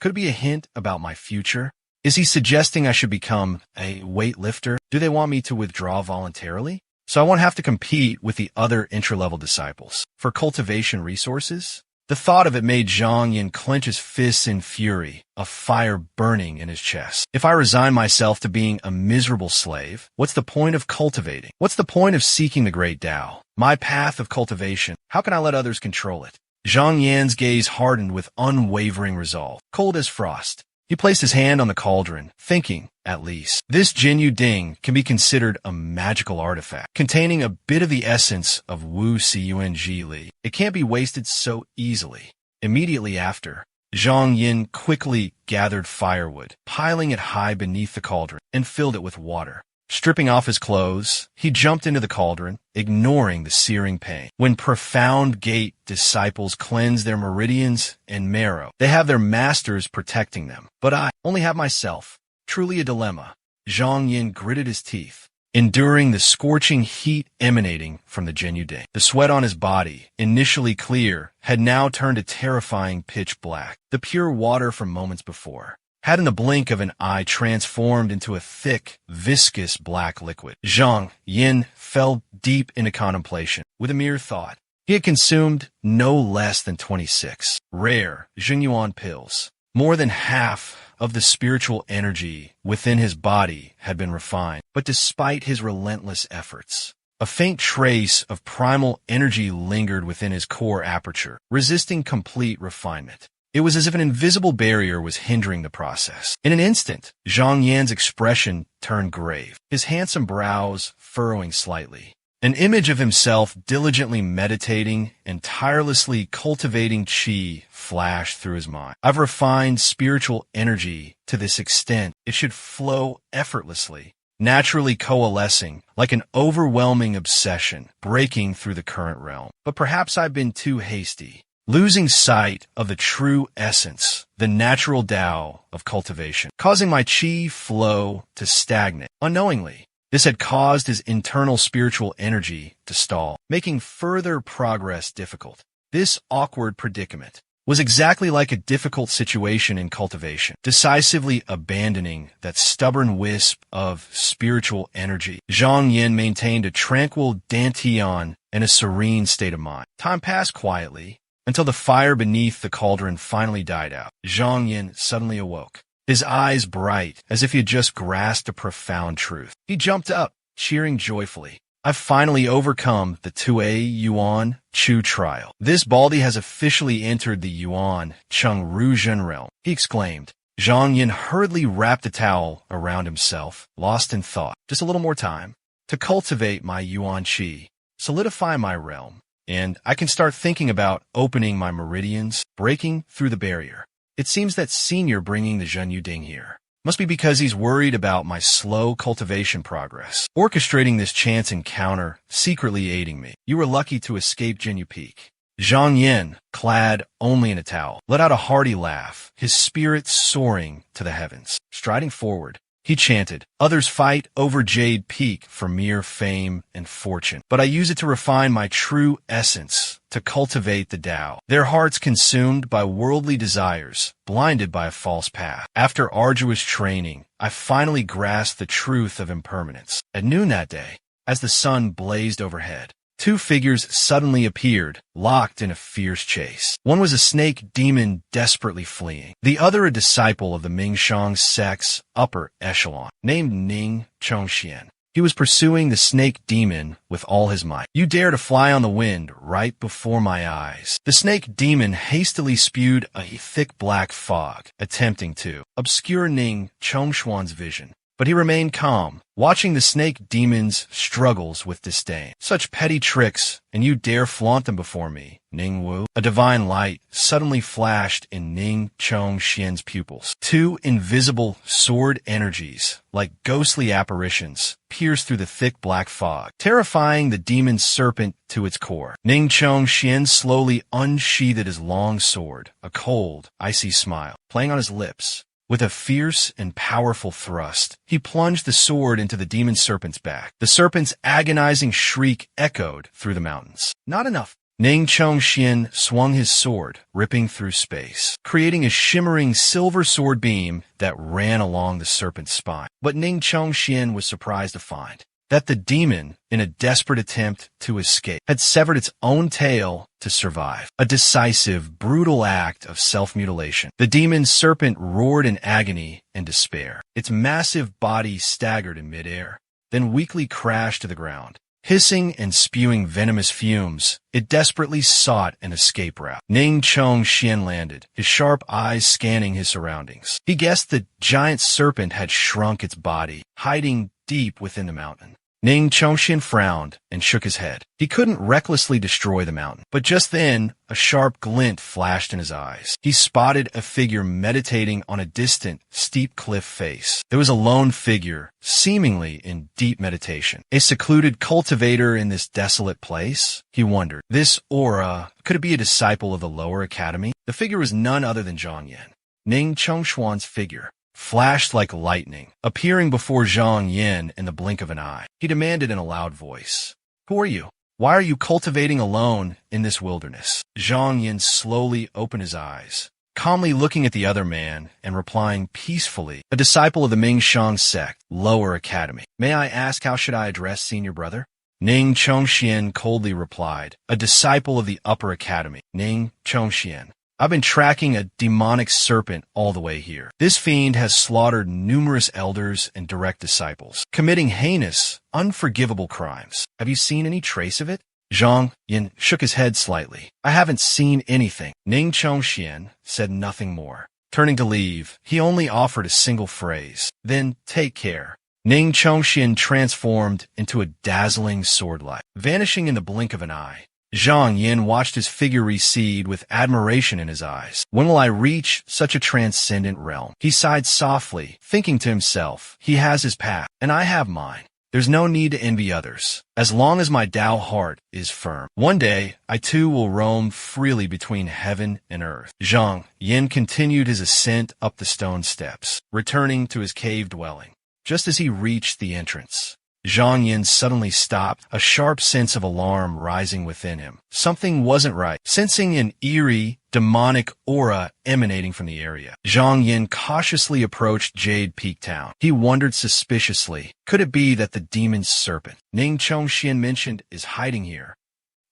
Could it be a hint about my future? Is he suggesting I should become a weightlifter? Do they want me to withdraw voluntarily, so I won't have to compete with the other intra-level disciples for cultivation resources? The thought of it made Zhang Yin clench his fists in fury, a fire burning in his chest. If I resign myself to being a miserable slave, what's the point of cultivating? What's the point of seeking the great Tao? My path of cultivation, how can I let others control it? Zhang Yan's gaze hardened with unwavering resolve. Cold as frost, he placed his hand on the cauldron, thinking, at least, this Jin Yu Ding can be considered a magical artifact, containing a bit of the essence of Wu Cung Li. It can't be wasted so easily. Immediately after, Zhang Yin quickly gathered firewood, piling it high beneath the cauldron, and filled it with water. Stripping off his clothes, he jumped into the cauldron, ignoring the searing pain. When profound gate disciples cleanse their meridians and marrow, they have their masters protecting them. But I only have myself. Truly a dilemma. Zhang Yin gritted his teeth, enduring the scorching heat emanating from the Jin Yu Ding. The sweat on his body, initially clear, had now turned a terrifying pitch black. The pure water from moments before had in the blink of an eye transformed into a thick, viscous black liquid. Zhang Yin fell deep into contemplation. With a mere thought, he had consumed no less than 26 rare Xingyuan pills. More than half of the spiritual energy within his body had been refined. But despite his relentless efforts, a faint trace of primal energy lingered within his core aperture, resisting complete refinement. It was as if an invisible barrier was hindering the process. In an instant, Zhang Yan's expression turned grave, his handsome brows furrowing slightly. An image of himself diligently meditating and tirelessly cultivating qi flashed through his mind. I've refined spiritual energy to this extent, it should flow effortlessly, naturally coalescing like an overwhelming obsession breaking through the current realm. But perhaps I've been too hasty, losing sight of the true essence, the natural Tao of cultivation, causing my qi flow to stagnate. Unknowingly, this had caused his internal spiritual energy to stall, making further progress difficult. This awkward predicament was exactly like a difficult situation in cultivation, decisively abandoning that stubborn wisp of spiritual energy. Zhang Yin maintained a tranquil dantian and a serene state of mind. Time passed quietly, until the fire beneath the cauldron finally died out. Zhang Yin suddenly awoke, his eyes bright as if he had just grasped a profound truth. He jumped up, cheering joyfully. I've finally overcome the 2A Yuan Chu trial. This Baldy has officially entered the Yuan Chung Ruzhen realm, he exclaimed. Zhang Yin hurriedly wrapped a towel around himself, lost in thought. Just a little more time to cultivate my Yuan Qi, solidify my realm, and I can start thinking about opening my meridians, breaking through the barrier. It seems that Senior bringing the Jin Yu Ding here must be because he's worried about my slow cultivation progress, orchestrating this chance encounter, secretly aiding me. You were lucky to escape Jin Yu Peak. Zhang Yin, clad only in a towel, let out a hearty laugh, his spirit soaring to the heavens. Striding forward, he chanted, others fight over Jade Peak for mere fame and fortune, but I use it to refine my true essence, to cultivate the Tao. Their hearts consumed by worldly desires, blinded by a false path. After arduous training, I finally grasped the truth of impermanence. At noon that day, as the sun blazed overhead, two figures suddenly appeared, locked in a fierce chase. One was a snake demon desperately fleeing, the other a disciple of the Mingshang sect's upper echelon, named Ning Chongxian. He was pursuing the snake demon with all his might. You dare to fly on the wind right before my eyes. The snake demon hastily spewed a thick black fog, attempting to obscure Ning Chongshuan's vision. but he remained calm, watching the snake demon's struggles with disdain. Such petty tricks, and you dare flaunt them before me, Ning Wu? A divine light suddenly flashed in Ning Chongxian's pupils. Two invisible sword energies, like ghostly apparitions, pierced through the thick black fog, terrifying the demon serpent to its core. Ning Chongxian slowly unsheathed his long sword, a cold, icy smile playing on his lips. With a fierce and powerful thrust, he plunged the sword into the demon serpent's back. The serpent's agonizing shriek echoed through the mountains. Not enough. Ning Chongxian swung his sword, ripping through space, creating a shimmering silver sword beam that ran along the serpent's spine. But Ning Chongxian was surprised to find that the demon, in a desperate attempt to escape, had severed its own tail to survive. A decisive, brutal act of self-mutilation. The demon serpent roared in agony and despair. Its massive body staggered in midair, then weakly crashed to the ground. Hissing and spewing venomous fumes, it desperately sought an escape route. Ning Chongxian landed, his sharp eyes scanning his surroundings. He guessed the giant serpent had shrunk its body, hiding deep within the mountain. Ning Chongxian frowned and shook his head. He couldn't recklessly destroy the mountain. But just then, a sharp glint flashed in his eyes. He spotted a figure meditating on a distant, steep cliff face. There was a lone figure, seemingly in deep meditation. A secluded cultivator in this desolate place? He wondered. This aura, could it be a disciple of the lower academy? The figure was none other than Zhang Yan. Ning Chongshuan's figure flashed like lightning, appearing before Zhang Yan in the blink of an eye. He demanded in a loud voice, "Who are you? Why are you cultivating alone in this wilderness?" Zhang Yan slowly opened his eyes, calmly looking at the other man and replying peacefully, "A disciple of the Mingshang sect, lower academy. May I ask how should I address senior brother?" Ning Chongxian coldly replied, "A disciple of the upper academy, Ning Chongxian. I've been tracking a demonic serpent all the way here. This fiend has slaughtered numerous elders and direct disciples, committing heinous, unforgivable crimes. Have you seen any trace of it?" Zhang Yan shook his head slightly. "I haven't seen anything." Ning Chongxian said nothing more. Turning to leave, he only offered a single phrase. "Then take care." Ning Chongxian transformed into a dazzling sword light, vanishing in the blink of an eye. Zhang Yan watched his figure recede with admiration in his eyes. "When will I reach such a transcendent realm?" He sighed softly, thinking to himself, he has his path, and I have mine. There's no need to envy others, as long as my Tao heart is firm. One day, I too will roam freely between heaven and earth. Zhang Yan continued his ascent up the stone steps, returning to his cave dwelling. Just as he reached the entrance, Zhang Yan suddenly stopped, a sharp sense of alarm rising within him. Something wasn't right. Sensing an eerie, demonic aura emanating from the area, Zhang Yan cautiously approached Jade Peak Town. He wondered suspiciously, could it be that the demon serpent Ning Chongxian mentioned is hiding here?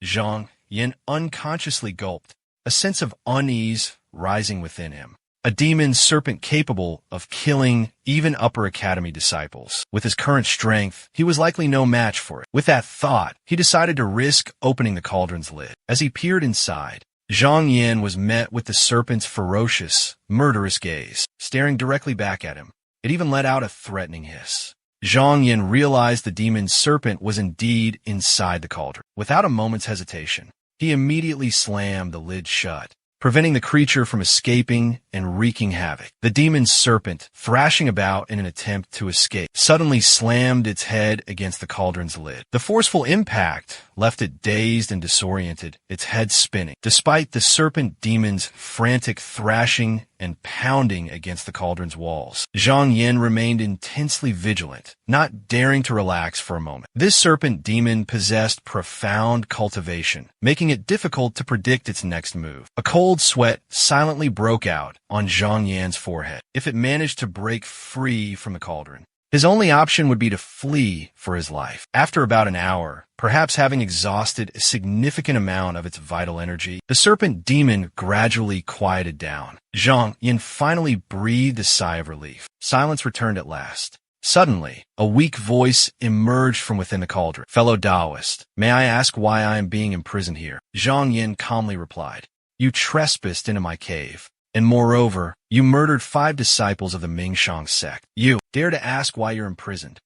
Zhang Yan unconsciously gulped, a sense of unease rising within him. A demon serpent capable of killing even upper academy disciples. With his current strength, he was likely no match for it. With that thought, he decided to risk opening the cauldron's lid. As he peered inside, Zhang Yan was met with the serpent's ferocious, murderous gaze, staring directly back at him. It even let out a threatening hiss. Zhang Yan realized the demon serpent was indeed inside the cauldron. Without a moment's hesitation, he immediately slammed the lid shut, preventing the creature from escaping and wreaking havoc. The demon serpent, thrashing about in an attempt to escape, suddenly slammed its head against the cauldron's lid. The forceful impact left it dazed and disoriented, its head spinning. Despite the serpent demon's frantic thrashing and pounding against the cauldron's walls, Zhang Yan remained intensely vigilant, not daring to relax for a moment. This serpent demon possessed profound cultivation, making it difficult to predict its next move. A cold sweat silently broke out on Zhang Yan's forehead. If it managed to break free from the cauldron, his only option would be to flee for his life. After about an hour, perhaps having exhausted a significant amount of its vital energy, the serpent demon gradually quieted down. Zhang Yan finally breathed a sigh of relief. Silence returned at last. Suddenly, a weak voice emerged from within the cauldron. "Fellow Taoist, may I ask why I am being imprisoned here?" Zhang Yan calmly replied, "You trespassed into my cave, And moreover, you murdered 5 disciples of the Mingshang sect. You dare to ask why you're imprisoned.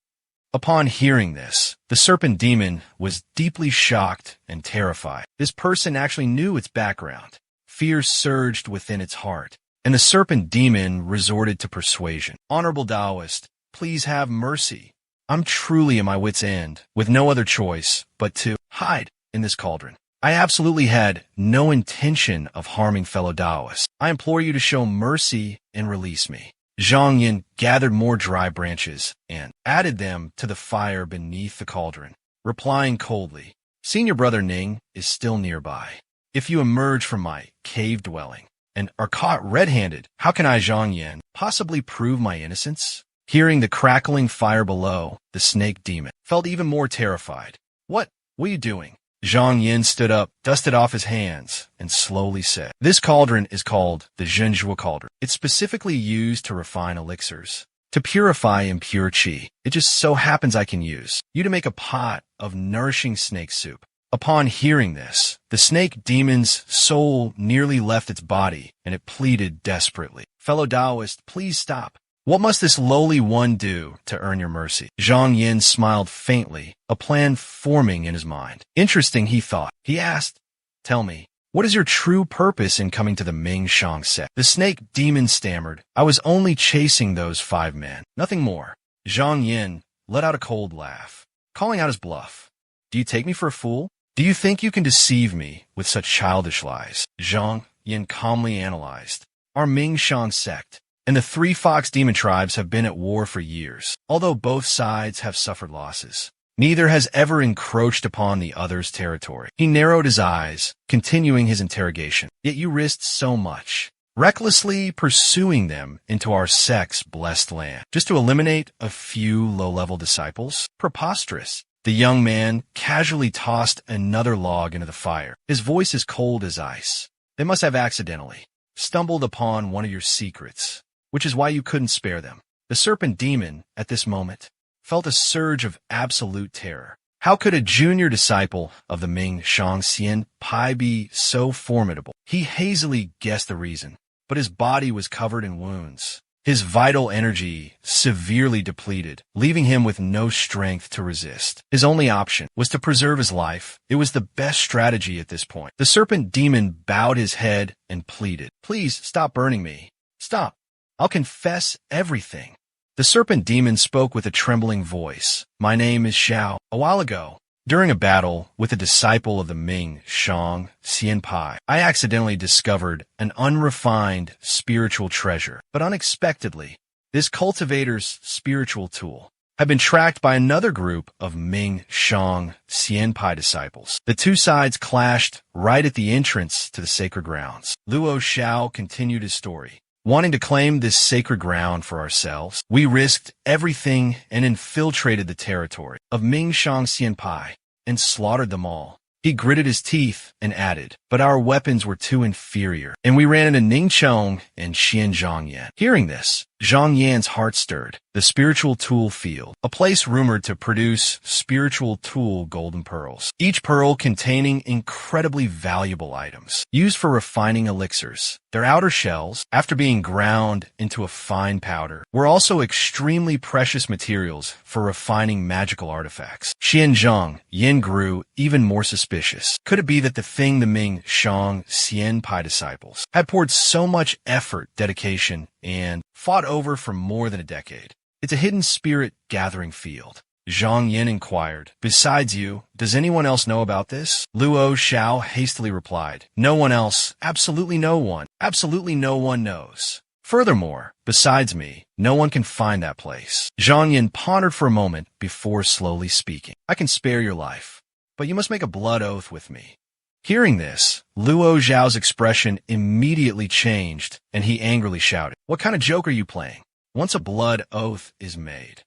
Upon hearing this, the serpent demon was deeply shocked and terrified. This person actually knew its background. Fear surged within its heart, and the serpent demon resorted to persuasion. Honorable Taoist, please have mercy. I'm truly at my wit's end, with no other choice but to hide in this cauldron. I absolutely had no intention of harming fellow Taoists. I implore you to show mercy and release me. Zhang Yin gathered more dry branches and added them to the fire beneath the cauldron, replying coldly, Senior Brother Ning is still nearby. If you emerge from my cave dwelling and are caught red-handed, how can I, Zhang Yin, possibly prove my innocence? Hearing the crackling fire below, the snake demon felt even more terrified. What are you doing? Zhang Yin stood up, dusted off his hands, and slowly said, This cauldron is called the Zhenjue cauldron. It's specifically used to refine elixirs, to purify impure qi. It just so happens I can use you to make a pot of nourishing snake soup. Upon hearing this, the snake demon's soul nearly left its body, and it pleaded desperately, Fellow Taoist, please stop. What must this lowly one do to earn your mercy? Zhang Yin smiled faintly, a plan forming in his mind. Interesting, he thought. He asked, Tell me, what is your true purpose in coming to the Mingshang sect? The snake demon stammered, I was only chasing those 5 men. Nothing more. Zhang Yin let out a cold laugh, calling out his bluff. Do you take me for a fool? Do you think you can deceive me with such childish lies? Zhang Yin calmly analyzed. Our Mingshang sect and the 3 fox demon tribes have been at war for years. Although both sides have suffered losses, neither has ever encroached upon the other's territory. He narrowed his eyes, continuing his interrogation. Yet you risked so much, recklessly pursuing them into our sect's blessed land, just to eliminate a few low-level disciples? Preposterous. The young man casually tossed another log into the fire, his voice as cold as ice. They must have accidentally stumbled upon one of your secrets, which is why you couldn't spare them. The serpent demon, at this moment, felt a surge of absolute terror. How could a junior disciple of the Ming Shangxian Pai be so formidable? He hazily guessed the reason, but his body was covered in wounds, his vital energy severely depleted, leaving him with no strength to resist. His only option was to preserve his life. It was the best strategy at this point. The serpent demon bowed his head and pleaded, Please stop burning me. Stop. I'll confess everything. The serpent demon spoke with a trembling voice. My name is Xiao. A while ago, during a battle with a disciple of the Ming Shang Xianpai, I accidentally discovered an unrefined spiritual treasure. But unexpectedly, this cultivator's spiritual tool had been tracked by another group of Ming Shang Xianpai disciples. The 2 sides clashed right at the entrance to the sacred grounds. Luo Xiao continued his story. Wanting to claim this sacred ground for ourselves, we risked everything and infiltrated the territory of Ming Shang Xianpai and slaughtered them all. He gritted his teeth and added, but our weapons were too inferior, and we ran into Ningchong and Xianzhongyan. Hearing this, Zhang Yan's heart stirred. The spiritual tool field, a place rumored to produce spiritual tool golden pearls, each pearl containing incredibly valuable items used for refining elixirs. Their outer shells, after being ground into a fine powder, were also extremely precious materials for refining magical artifacts. Xianzhong Yin grew even more suspicious. Could it be that the thing the Ming Shang Xianpai disciples had poured so much effort, dedication, and fought over for more than a decade? It's a hidden spirit gathering field. Zhang Yin inquired. Besides you, does anyone else know about this? Luo Xiao hastily replied. No one else. Absolutely no one. Absolutely no one knows. Furthermore, besides me, no one can find that place. Zhang Yin pondered for a moment before slowly speaking. I can spare your life, but you must make a blood oath with me. Hearing this, Luo Xiao's expression immediately changed, and he angrily shouted, What kind of joke are you playing? Once a blood oath is made,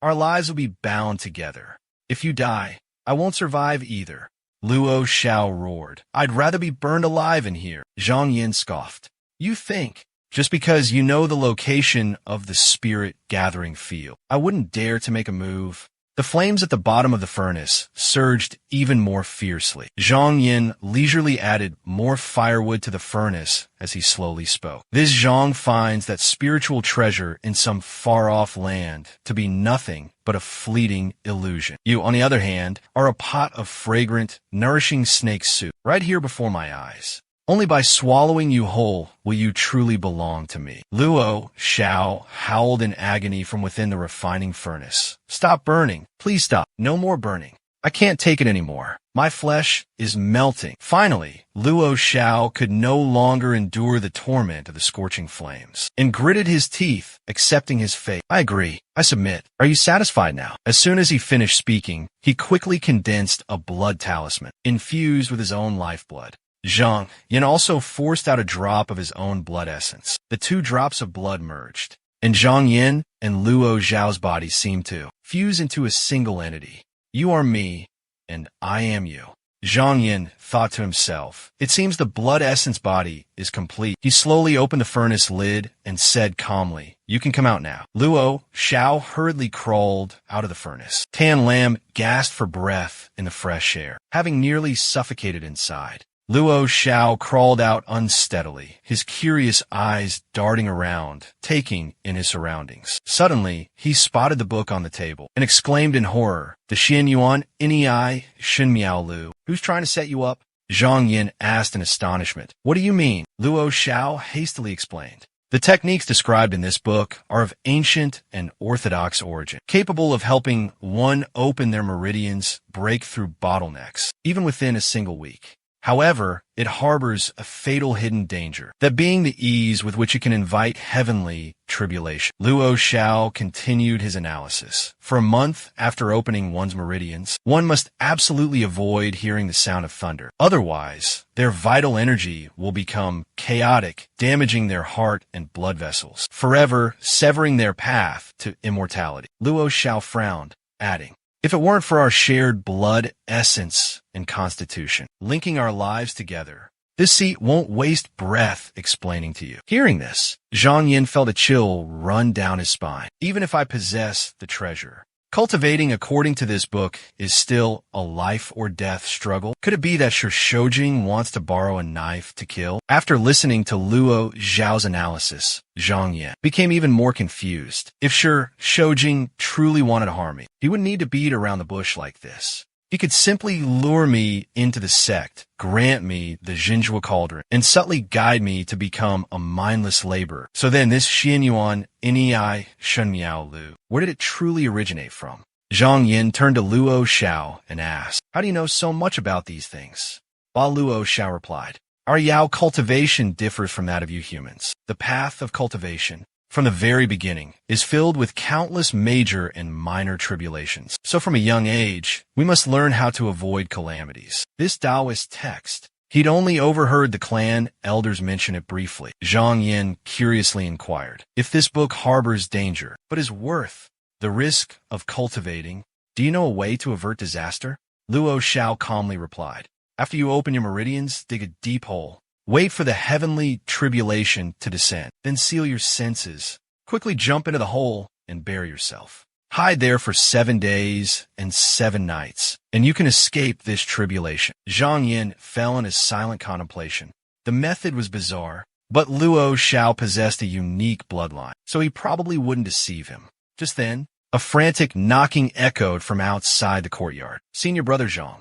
our lives will be bound together. If you die, I won't survive either. Luo Xiao roared. I'd rather be burned alive in here. Zhang Yin scoffed. You think, just because you know the location of the spirit gathering field, I wouldn't dare to make a move? The flames at the bottom of the furnace surged even more fiercely. Zhang Yin leisurely added more firewood to the furnace as he slowly spoke. This Zhang finds that spiritual treasure in some far-off land to be nothing but a fleeting illusion. You, on the other hand, are a pot of fragrant, nourishing snake soup right here before my eyes. Only by swallowing you whole will you truly belong to me. Luo Xiao howled in agony from within the refining furnace. Stop burning. Please stop. No more burning. I can't take it anymore. My flesh is melting. Finally, Luo Xiao could no longer endure the torment of the scorching flames and gritted his teeth, accepting his fate. I agree. I submit. Are you satisfied now? As soon as he finished speaking, he quickly condensed a blood talisman, infused with his own lifeblood. Zhang Yin also forced out a drop of his own blood essence. The two drops of blood merged, and Zhang Yin and Luo Xiao's bodies seemed to fuse into a single entity. You are me, and I am you. Zhang Yin thought to himself. It seems the blood essence body is complete. He slowly opened the furnace lid and said calmly, you can come out now. Luo Xiao hurriedly crawled out of the furnace. Tan Lam gasped for breath in the fresh air, having nearly suffocated inside. Luo Xiao crawled out unsteadily, his curious eyes darting around, taking in his surroundings. Suddenly, he spotted the book on the table and exclaimed in horror, the Xian Yuan Ni Shin Miao Lu. Who's trying to set you up? Zhang Yin asked in astonishment. What do you mean? Luo Xiao hastily explained. The techniques described in this book are of ancient and orthodox origin, capable of helping one open their meridians, break through bottlenecks, even within a single week. However, it harbors a fatal hidden danger, that being the ease with which it can invite heavenly tribulation. Luo Xiao continued his analysis. For a month after opening one's meridians, one must absolutely avoid hearing the sound of thunder. Otherwise, their vital energy will become chaotic, damaging their heart and blood vessels, forever severing their path to immortality. Luo Xiao frowned, adding, if it weren't for our shared blood essence and constitution, linking our lives together, this seat won't waste breath explaining to you. Hearing this, Zhang Yin felt a chill run down his spine. Even if I possess the treasure, cultivating according to this book is still a life or death struggle. Could it be that Shi Shoujing wants to borrow a knife to kill? After listening to Luo Xiao's analysis, Zhang Yin became even more confused. If Shi Shoujing truly wanted to harm me, he wouldn't need to beat around the bush like this. He could simply lure me into the sect, grant me the Jinzhua cauldron, and subtly guide me to become a mindless laborer. So then this Xian Yuan Ni Shen Miao Lu, where did it truly originate from? Zhang Yin turned to Luo Xiao and asked, how do you know so much about these things? While Luo Xiao replied, our Yao cultivation differs from that of you humans. The path of cultivation, from the very beginning, is filled with countless major and minor tribulations. So from a young age, we must learn how to avoid calamities. This Taoist text, he'd only overheard the clan elders mention it briefly. Zhang Yin curiously inquired, if this book harbors danger, but is worth the risk of cultivating, do you know a way to avert disaster? Luo Xiao calmly replied, after you open your meridians, dig a deep hole. Wait for the heavenly tribulation to descend. Then seal your senses. Quickly jump into the hole and bury yourself. Hide there for 7 days and 7 nights, and you can escape this tribulation. Zhang Yin fell in his silent contemplation. The method was bizarre, but Luo Xiao possessed a unique bloodline, so he probably wouldn't deceive him. Just then, a frantic knocking echoed from outside the courtyard. Senior brother Zhang,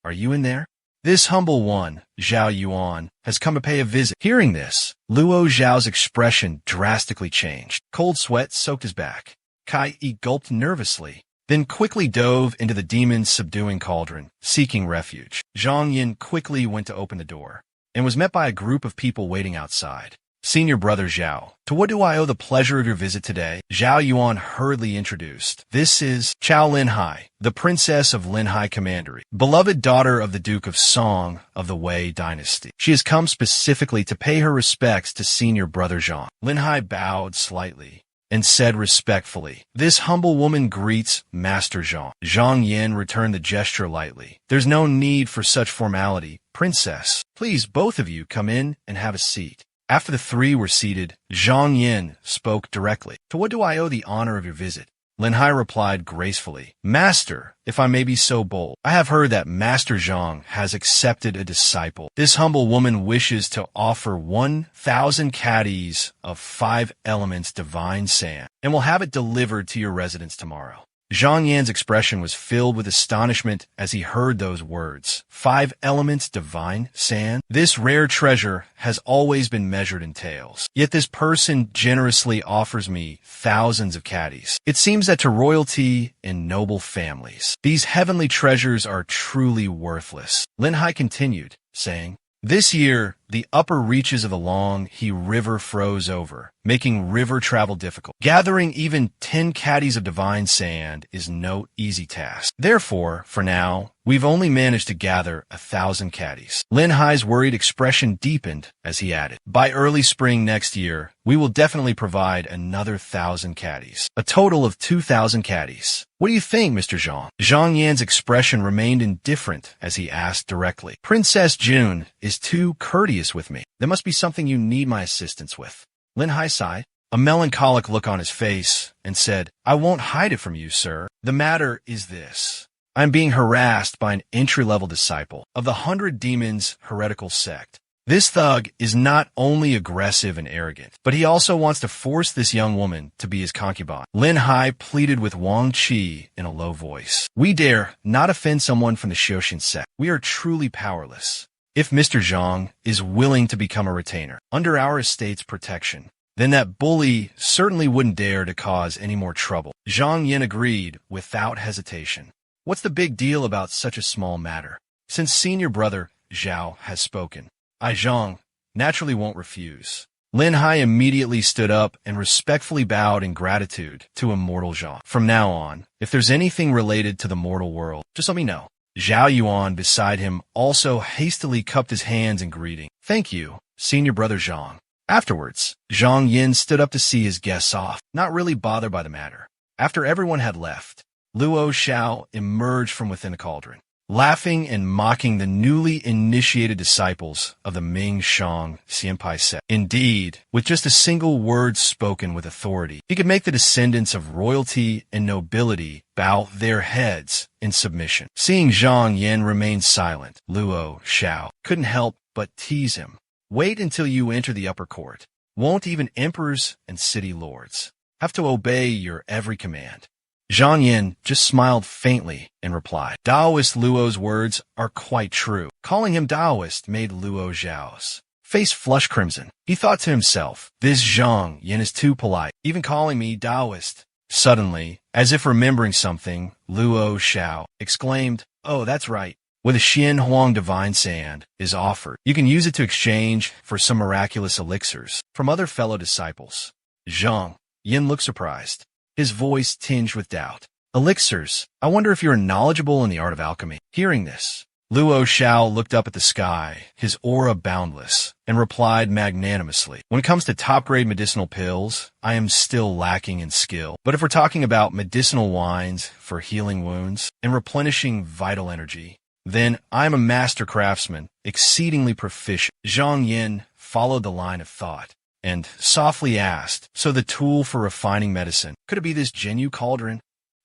are you in there? This humble one, Zhao Yuan, has come to pay a visit. Hearing this, Luo Zhao's expression drastically changed. Cold sweat soaked his back. Kai Yi gulped nervously, then quickly dove into the demon's subduing cauldron, seeking refuge. Zhang Yin quickly went to open the door, and was met by a group of people waiting outside. Senior brother Zhao, to what do I owe the pleasure of your visit today? Zhao Yuan hurriedly introduced. This is Chao Linhai, the princess of Linhai Commandery, beloved daughter of the Duke of Song of the Wei dynasty. She has come specifically to pay her respects to senior brother Zhang. Linhai bowed slightly and said respectfully, this humble woman greets Master Zhang. Zhang Yin returned the gesture lightly. There's no need for such formality, princess. Please, both of you come in and have a seat. After the three were seated, Zhang Yin spoke directly. To what do I owe the honor of your visit? Lin Hai replied gracefully, "Master, if I may be so bold, I have heard that Master Zhang has accepted a disciple. This humble woman wishes to offer 1,000 caddies of 5 elements divine sand, and will have it delivered to your residence tomorrow." Zhang Yan's expression was filled with astonishment as he heard those words. 5 elements divine sand? This rare treasure has always been measured in taels. Yet this person generously offers me thousands of caddies. It seems that to royalty and noble families, these heavenly treasures are truly worthless. Lin Hai continued, saying, "This year, the upper reaches of the Long He River froze over, making river travel difficult. Gathering even 10 caddies of divine sand is no easy task. Therefore, for now, we've only managed to gather 1,000 caddies." Lin Hai's worried expression deepened as he added, "By early spring next year, we will definitely provide another 1,000 caddies. A total of 2,000 caddies. What do you think, Mr. Zhang?" Zhang Yan's expression remained indifferent as he asked directly, "Princess June is too courteous with me. There must be something you need my assistance with." Lin Hai sighed, a melancholic look on his face, and said, "I won't hide it from you, sir. The matter is this. I am being harassed by an entry-level disciple of the 100 Demons heretical sect. This thug is not only aggressive and arrogant, but he also wants to force this young woman to be his concubine." Lin Hai pleaded with Wang Qi in a low voice. "We dare not offend someone from the Xiaoxin sect. We are truly powerless. If Mr. Zhang is willing to become a retainer under our estate's protection, then that bully certainly wouldn't dare to cause any more trouble." Zhang Yin agreed without hesitation. "What's the big deal about such a small matter? Since senior brother Zhao has spoken, I, Zhang, naturally won't refuse." Lin Hai immediately stood up and respectfully bowed in gratitude to Immortal Zhang. "From now on, if there's anything related to the mortal world, just let me know." Zhao Yuan beside him also hastily cupped his hands in greeting. "Thank you, senior brother Zhang." Afterwards, Zhang Yin stood up to see his guests off, not really bothered by the matter. After everyone had left, Luo Xiao emerged from within the cauldron, laughing and mocking the newly initiated disciples of the Ming Shang Xianpai sect. Indeed, with just a single word spoken with authority, he could make the descendants of royalty and nobility bow their heads in submission. Seeing Zhang Yan remain silent, Luo Xiao couldn't help but tease him. "Wait until you enter the upper court. Won't even emperors and city lords have to obey your every command?" Zhang Yin just smiled faintly and replied, "Taoist Luo's words are quite true." Calling him Taoist made Luo Zhao's face flush crimson. He thought to himself, "This Zhang Yin is too polite, even calling me Taoist." Suddenly, as if remembering something, Luo Xiao exclaimed, "Oh, that's right. When the Xian Huang divine sand is offered, you can use it to exchange for some miraculous elixirs from other fellow disciples." Zhang Yin looked surprised, his voice tinged with doubt. "Elixirs? I wonder if you're knowledgeable in the art of alchemy." Hearing this, Luo Xiao looked up at the sky, his aura boundless, and replied magnanimously, "When it comes to top-grade medicinal pills, I am still lacking in skill. But if we're talking about medicinal wines for healing wounds and replenishing vital energy, then I'm a master craftsman, exceedingly proficient." Zhang Yin followed the line of thought and softly asked, "So the tool for refining medicine, could it be this Jinyu cauldron?"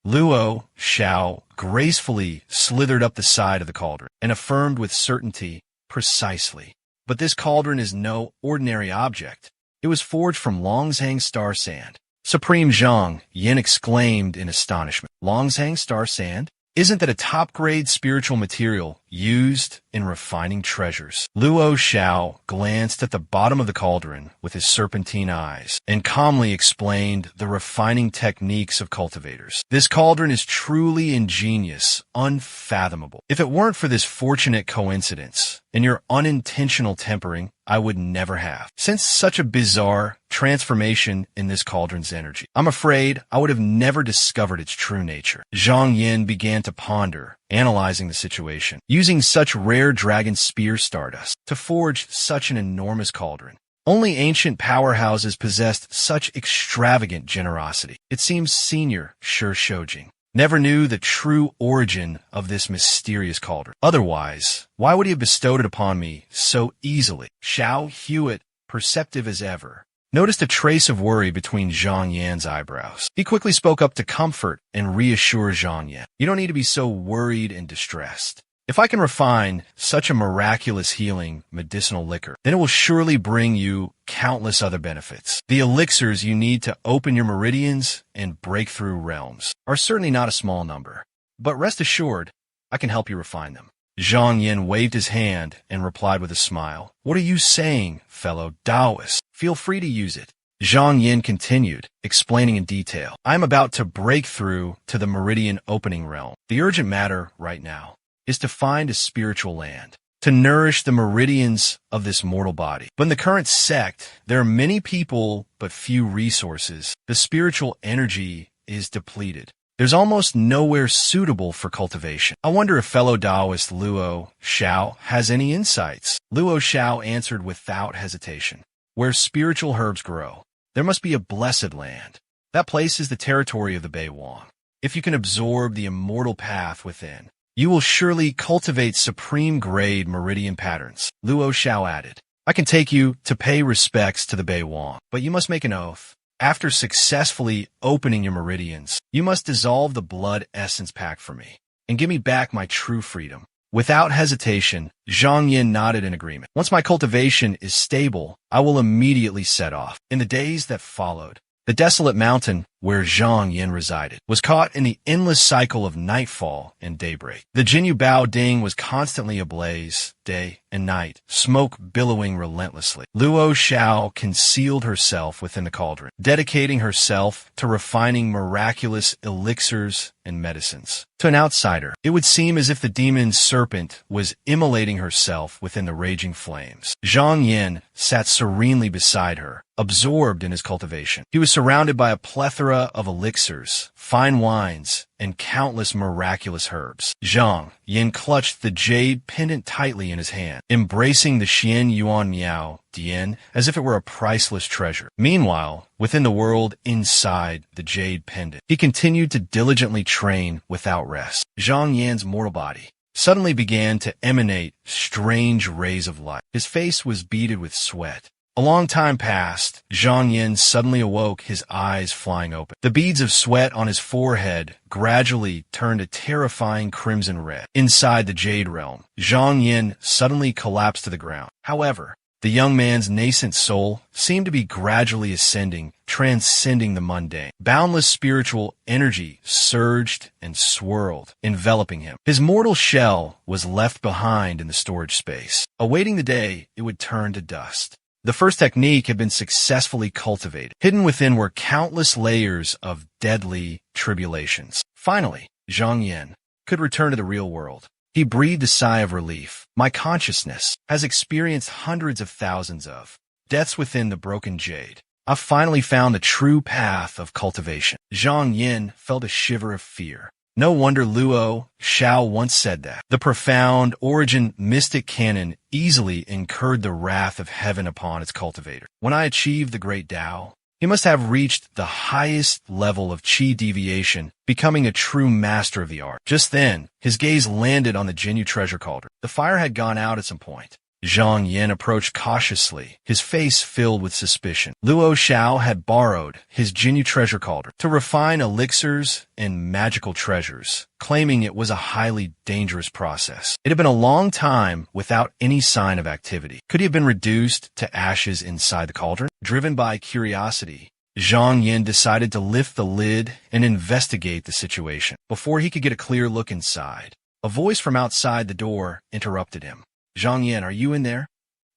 Luo Xiao gracefully slithered up the side of the cauldron and affirmed with certainty, "Precisely. But this cauldron is no ordinary object. It was forged from Longzhang star sand." Supreme Zhang Yin exclaimed in astonishment, "Longzhang star sand? Isn't that a top-grade spiritual material used in refining treasures?" Luo Xiao glanced at the bottom of the cauldron with his serpentine eyes and calmly explained the refining techniques of cultivators. "This cauldron is truly ingenious, unfathomable. If it weren't for this fortunate coincidence and your unintentional tempering, I would never have sensed such a bizarre transformation in this cauldron's energy. I'm afraid I would have never discovered its true nature." Zhang Yin began to ponder, analyzing the situation. Using such rare dragon spear stardust to forge such an enormous cauldron. Only ancient powerhouses possessed such extravagant generosity. It seems senior Shi Shoujing never knew the true origin of this mysterious cauldron. Otherwise, why would he have bestowed it upon me so easily? Xiao Hewitt, perceptive as ever, noticed a trace of worry between Zhang Yan's eyebrows. He quickly spoke up to comfort and reassure Zhang Yan. You don't need to be so worried and distressed. If I can refine such a miraculous healing medicinal liquor, then it will surely bring you countless other benefits. The elixirs you need to open your meridians and break through realms are certainly not a small number. But rest assured, I can help you refine them. Zhang Yan waved his hand and replied with a smile. What are you saying, fellow Taoist? Feel free to use it. Zhang Yan continued, explaining in detail. I am about to break through to the meridian opening realm. The urgent matter right now is to find a spiritual land, to nourish the meridians of this mortal body. But in the current sect, there are many people but few resources. The spiritual energy is depleted. There's almost nowhere suitable for cultivation. I wonder if fellow Taoist Luo Xiao has any insights. Luo Xiao answered without hesitation. Where spiritual herbs grow, there must be a blessed land. That place is the territory of the Beiwang. If you can absorb the immortal path within, you will surely cultivate supreme-grade meridian patterns. Luo Xiao added, I can take you to pay respects to the Beiwang, but you must make an oath. After successfully opening your meridians, you must dissolve the blood essence pact for me and give me back my true freedom. Without hesitation, Zhang Yan nodded in agreement. Once my cultivation is stable, I will immediately set off. In the days that followed, the desolate mountain where Zhang Yan resided was caught in the endless cycle of nightfall and daybreak. The Jinyu Bao Ding was constantly ablaze, day and night, smoke billowing relentlessly. Luo Xiao concealed herself within the cauldron, dedicating herself to refining miraculous elixirs and medicines. To an outsider, it would seem as if the demon serpent was immolating herself within the raging flames. Zhang Yan sat serenely beside her, absorbed in his cultivation. He was surrounded by a plethora of elixirs, fine wines, and countless miraculous herbs. Zhang Yan clutched the jade pendant tightly in his hand, embracing the Xian Yuan Miao Dian as if it were a priceless treasure. Meanwhile, within the world inside the jade pendant, he continued to diligently train without rest. Zhang Yan's mortal body suddenly began to emanate strange rays of light. His face was beaded with sweat. A long time passed. Zhang Yan suddenly awoke, his eyes flying open. The beads of sweat on his forehead gradually turned a terrifying crimson red. Inside the Jade Realm, Zhang Yan suddenly collapsed to the ground. However, the young man's nascent soul seemed to be gradually ascending, transcending the mundane. Boundless spiritual energy surged and swirled, enveloping him. His mortal shell was left behind in the storage space, awaiting the day it would turn to dust. The first technique had been successfully cultivated. Hidden within were countless layers of deadly tribulations. Finally, Zhang Yan could return to the real world. He breathed a sigh of relief. My consciousness has experienced hundreds of thousands of deaths within the broken jade. I've finally found the true path of cultivation. Zhang Yan felt a shiver of fear. No wonder Luo Xiao once said that. The profound origin mystic canon easily incurred the wrath of heaven upon its cultivator. When I achieved the great Tao, he must have reached the highest level of qi deviation, becoming a true master of the art. Just then, his gaze landed on the Jinyu treasure cauldron. The fire had gone out at some point. Zhang Yan approached cautiously, his face filled with suspicion. Luo Xiao had borrowed his Jinyu treasure cauldron to refine elixirs and magical treasures, claiming it was a highly dangerous process. It had been a long time without any sign of activity. Could he have been reduced to ashes inside the cauldron? Driven by curiosity, Zhang Yan decided to lift the lid and investigate the situation. Before he could get a clear look inside, a voice from outside the door interrupted him. Zhang Yan, are you in there?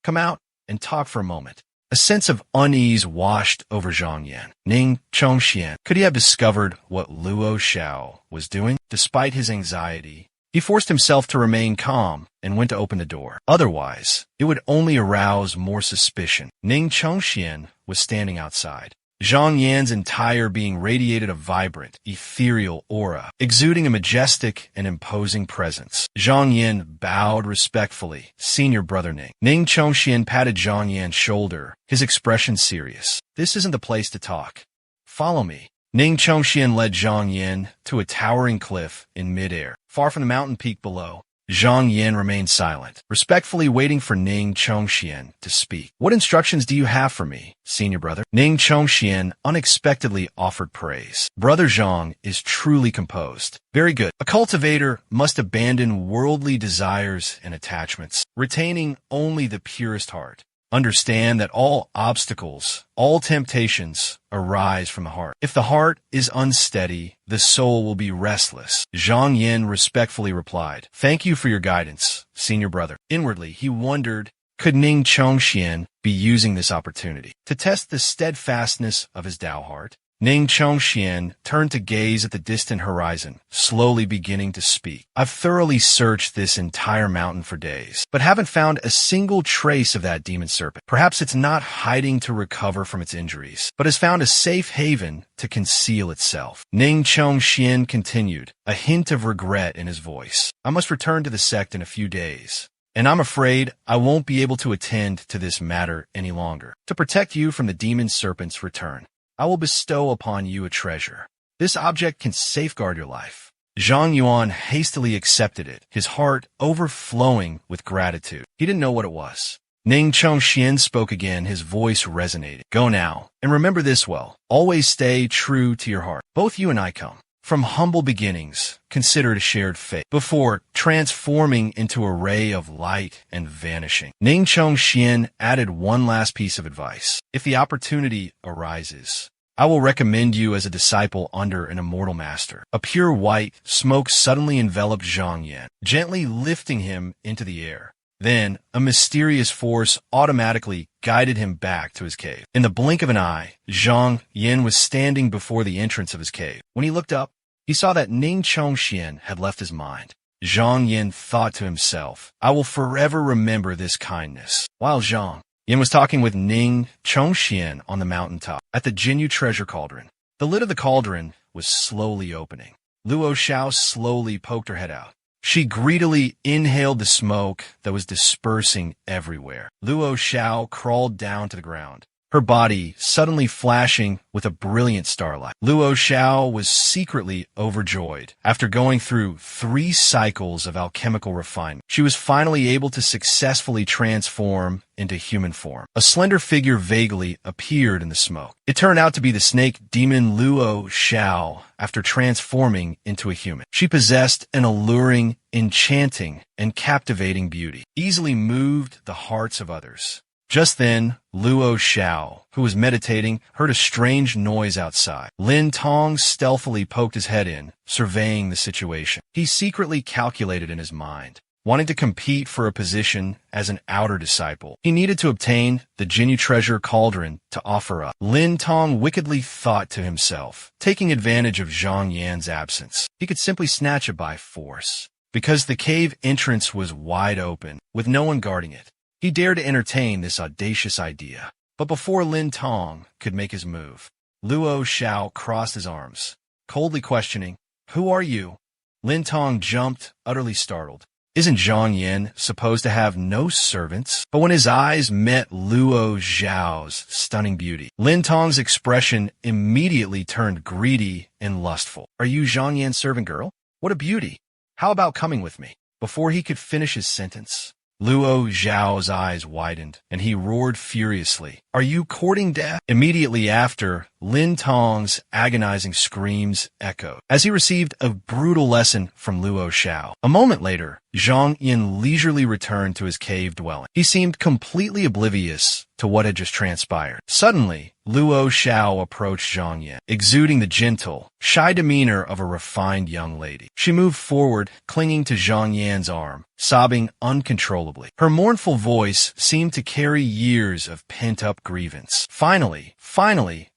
Come out and talk for a moment. A sense of unease washed over Zhang Yan. Ning Chongxian. Could he have discovered what Luo Xiao was doing? Despite his anxiety, he forced himself to remain calm and went to open the door. Otherwise, it would only arouse more suspicion. Ning Chongxian was standing outside. Zhang Yan's entire being radiated a vibrant, ethereal aura, exuding a majestic and imposing presence. Zhang Yan bowed respectfully. Senior brother Ning. Ning Chongxian patted Zhang Yan's shoulder, his expression serious. This isn't the place to talk. Follow me. Ning Chongxian led Zhang Yan to a towering cliff in midair. Far from the mountain peak below, Zhang Yin remained silent, respectfully waiting for Ning Chongxian to speak. "What instructions do you have for me, senior brother?" Ning Chongxian unexpectedly offered praise. "Brother Zhang is truly composed. Very good. A cultivator must abandon worldly desires and attachments, retaining only the purest heart. Understand that all obstacles, all temptations arise from the heart. If the heart is unsteady, the soul will be restless." Zhang Yin respectfully replied, "Thank you for your guidance, senior brother." Inwardly, he wondered, could Ning Chongxian be using this opportunity to test the steadfastness of his Tao heart? Ning Chongxian turned to gaze at the distant horizon, slowly beginning to speak. "I've thoroughly searched this entire mountain for days, but haven't found a single trace of that demon serpent. Perhaps it's not hiding to recover from its injuries, but has found a safe haven to conceal itself." Ning Chongxian continued, a hint of regret in his voice. "I must return to the sect in a few days, and I'm afraid I won't be able to attend to this matter any longer. To protect you from the demon serpent's return, I will bestow upon you a treasure. This object can safeguard your life." Zhang Yuan hastily accepted it, his heart overflowing with gratitude. He didn't know what it was. Ning Chongxian spoke again, his voice resonated. "Go now, and remember this well. Always stay true to your heart. Both you and I come from humble beginnings, considered a shared fate, before transforming into a ray of light and vanishing." Ning Chongxian added one last piece of advice. "If the opportunity arises, I will recommend you as a disciple under an immortal master." A pure white smoke suddenly enveloped Zhang Yin, gently lifting him into the air. Then, a mysterious force automatically guided him back to his cave. In the blink of an eye, Zhang Yin was standing before the entrance of his cave. When he looked up, he saw that Ning Chongxian had left his mind. Zhang Yin thought to himself, "I will forever remember this kindness." While Zhang Yin was talking with Ning Chongxian on the mountaintop at the Jinyu treasure cauldron, the lid of the cauldron was slowly opening. Luo Xiao slowly poked her head out. She greedily inhaled the smoke that was dispersing everywhere. Luo Xiao crawled down to the ground, her body suddenly flashing with a brilliant starlight. Luo Xiao was secretly overjoyed. After going through 3 cycles of alchemical refinement, she was finally able to successfully transform into human form. A slender figure vaguely appeared in the smoke. It turned out to be the snake demon Luo Xiao after transforming into a human. She possessed an alluring, enchanting, and captivating beauty, easily moved the hearts of others. Just then, Luo Xiao, who was meditating, heard a strange noise outside. Lin Tong stealthily poked his head in, surveying the situation. He secretly calculated in his mind, wanting to compete for a position as an outer disciple. He needed to obtain the Jinyu treasure cauldron to offer up. Lin Tong wickedly thought to himself, taking advantage of Zhang Yan's absence, he could simply snatch it by force. Because the cave entrance was wide open, with no one guarding it, he dared to entertain this audacious idea. But before Lin Tong could make his move, Luo Xiao crossed his arms, coldly questioning, "Who are you?" Lin Tong jumped, utterly startled. Isn't Zhang Yin supposed to have no servants? But when his eyes met Luo Xiao's stunning beauty, Lin Tong's expression immediately turned greedy and lustful. "Are you Zhang Yan's servant girl? What a beauty! How about coming with me?" Before he could finish his sentence, Luo Xiao's eyes widened, and he roared furiously, "Are you courting death?" Immediately after, Lin Tong's agonizing screams echoed, as he received a brutal lesson from Luo Xiao. A moment later, Zhang Yin leisurely returned to his cave dwelling. He seemed completely oblivious to what had just transpired. Suddenly, Luo Xiao approached Zhang Yin, exuding the gentle, shy demeanor of a refined young lady. She moved forward, clinging to Zhang Yan's arm, sobbing uncontrollably. Her mournful voice seemed to carry years of pent-up grievance. Finally,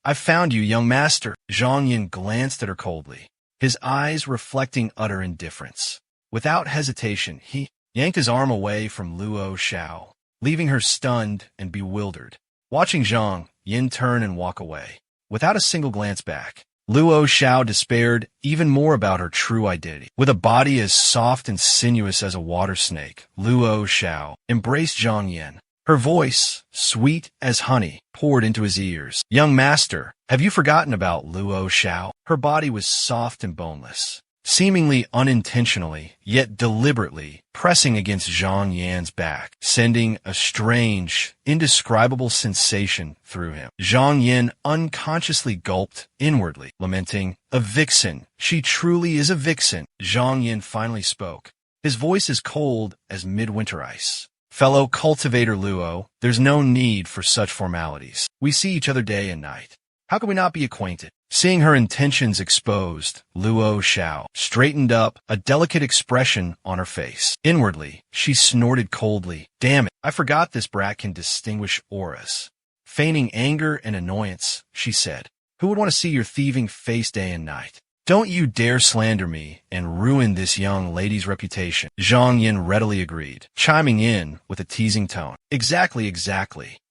I found you, young master." Zhang Yin glanced at her coldly, his eyes reflecting utter indifference. Without hesitation, he yanked his arm away from Luo Xiao, leaving her stunned and bewildered. Watching Zhang Yin turn and walk away, without a single glance back, Luo Xiao despaired even more about her true identity. With a body as soft and sinuous as a water snake, Luo Xiao embraced Zhang Yin. Her voice, sweet as honey, poured into his ears. "Young master, have you forgotten about Luo Xiao?" Her body was soft and boneless, seemingly unintentionally, yet deliberately, pressing against Zhang Yan's back, sending a strange, indescribable sensation through him. Zhang Yan unconsciously gulped inwardly, lamenting, "A vixen. She truly is a vixen." Zhang Yan finally spoke. His voice as cold as midwinter ice. "Fellow cultivator Luo, there's no need for such formalities. We see each other day and night. How can we not be acquainted?" Seeing her intentions exposed, Luo Xiao straightened up, a delicate expression on her face. Inwardly, she snorted coldly. "Damn it, I forgot this brat can distinguish auras." Feigning anger and annoyance, she said, "Who would want to see your thieving face day and night? Don't you dare slander me and ruin this young lady's reputation." Zhang Yin readily agreed, chiming in with a teasing tone. Exactly.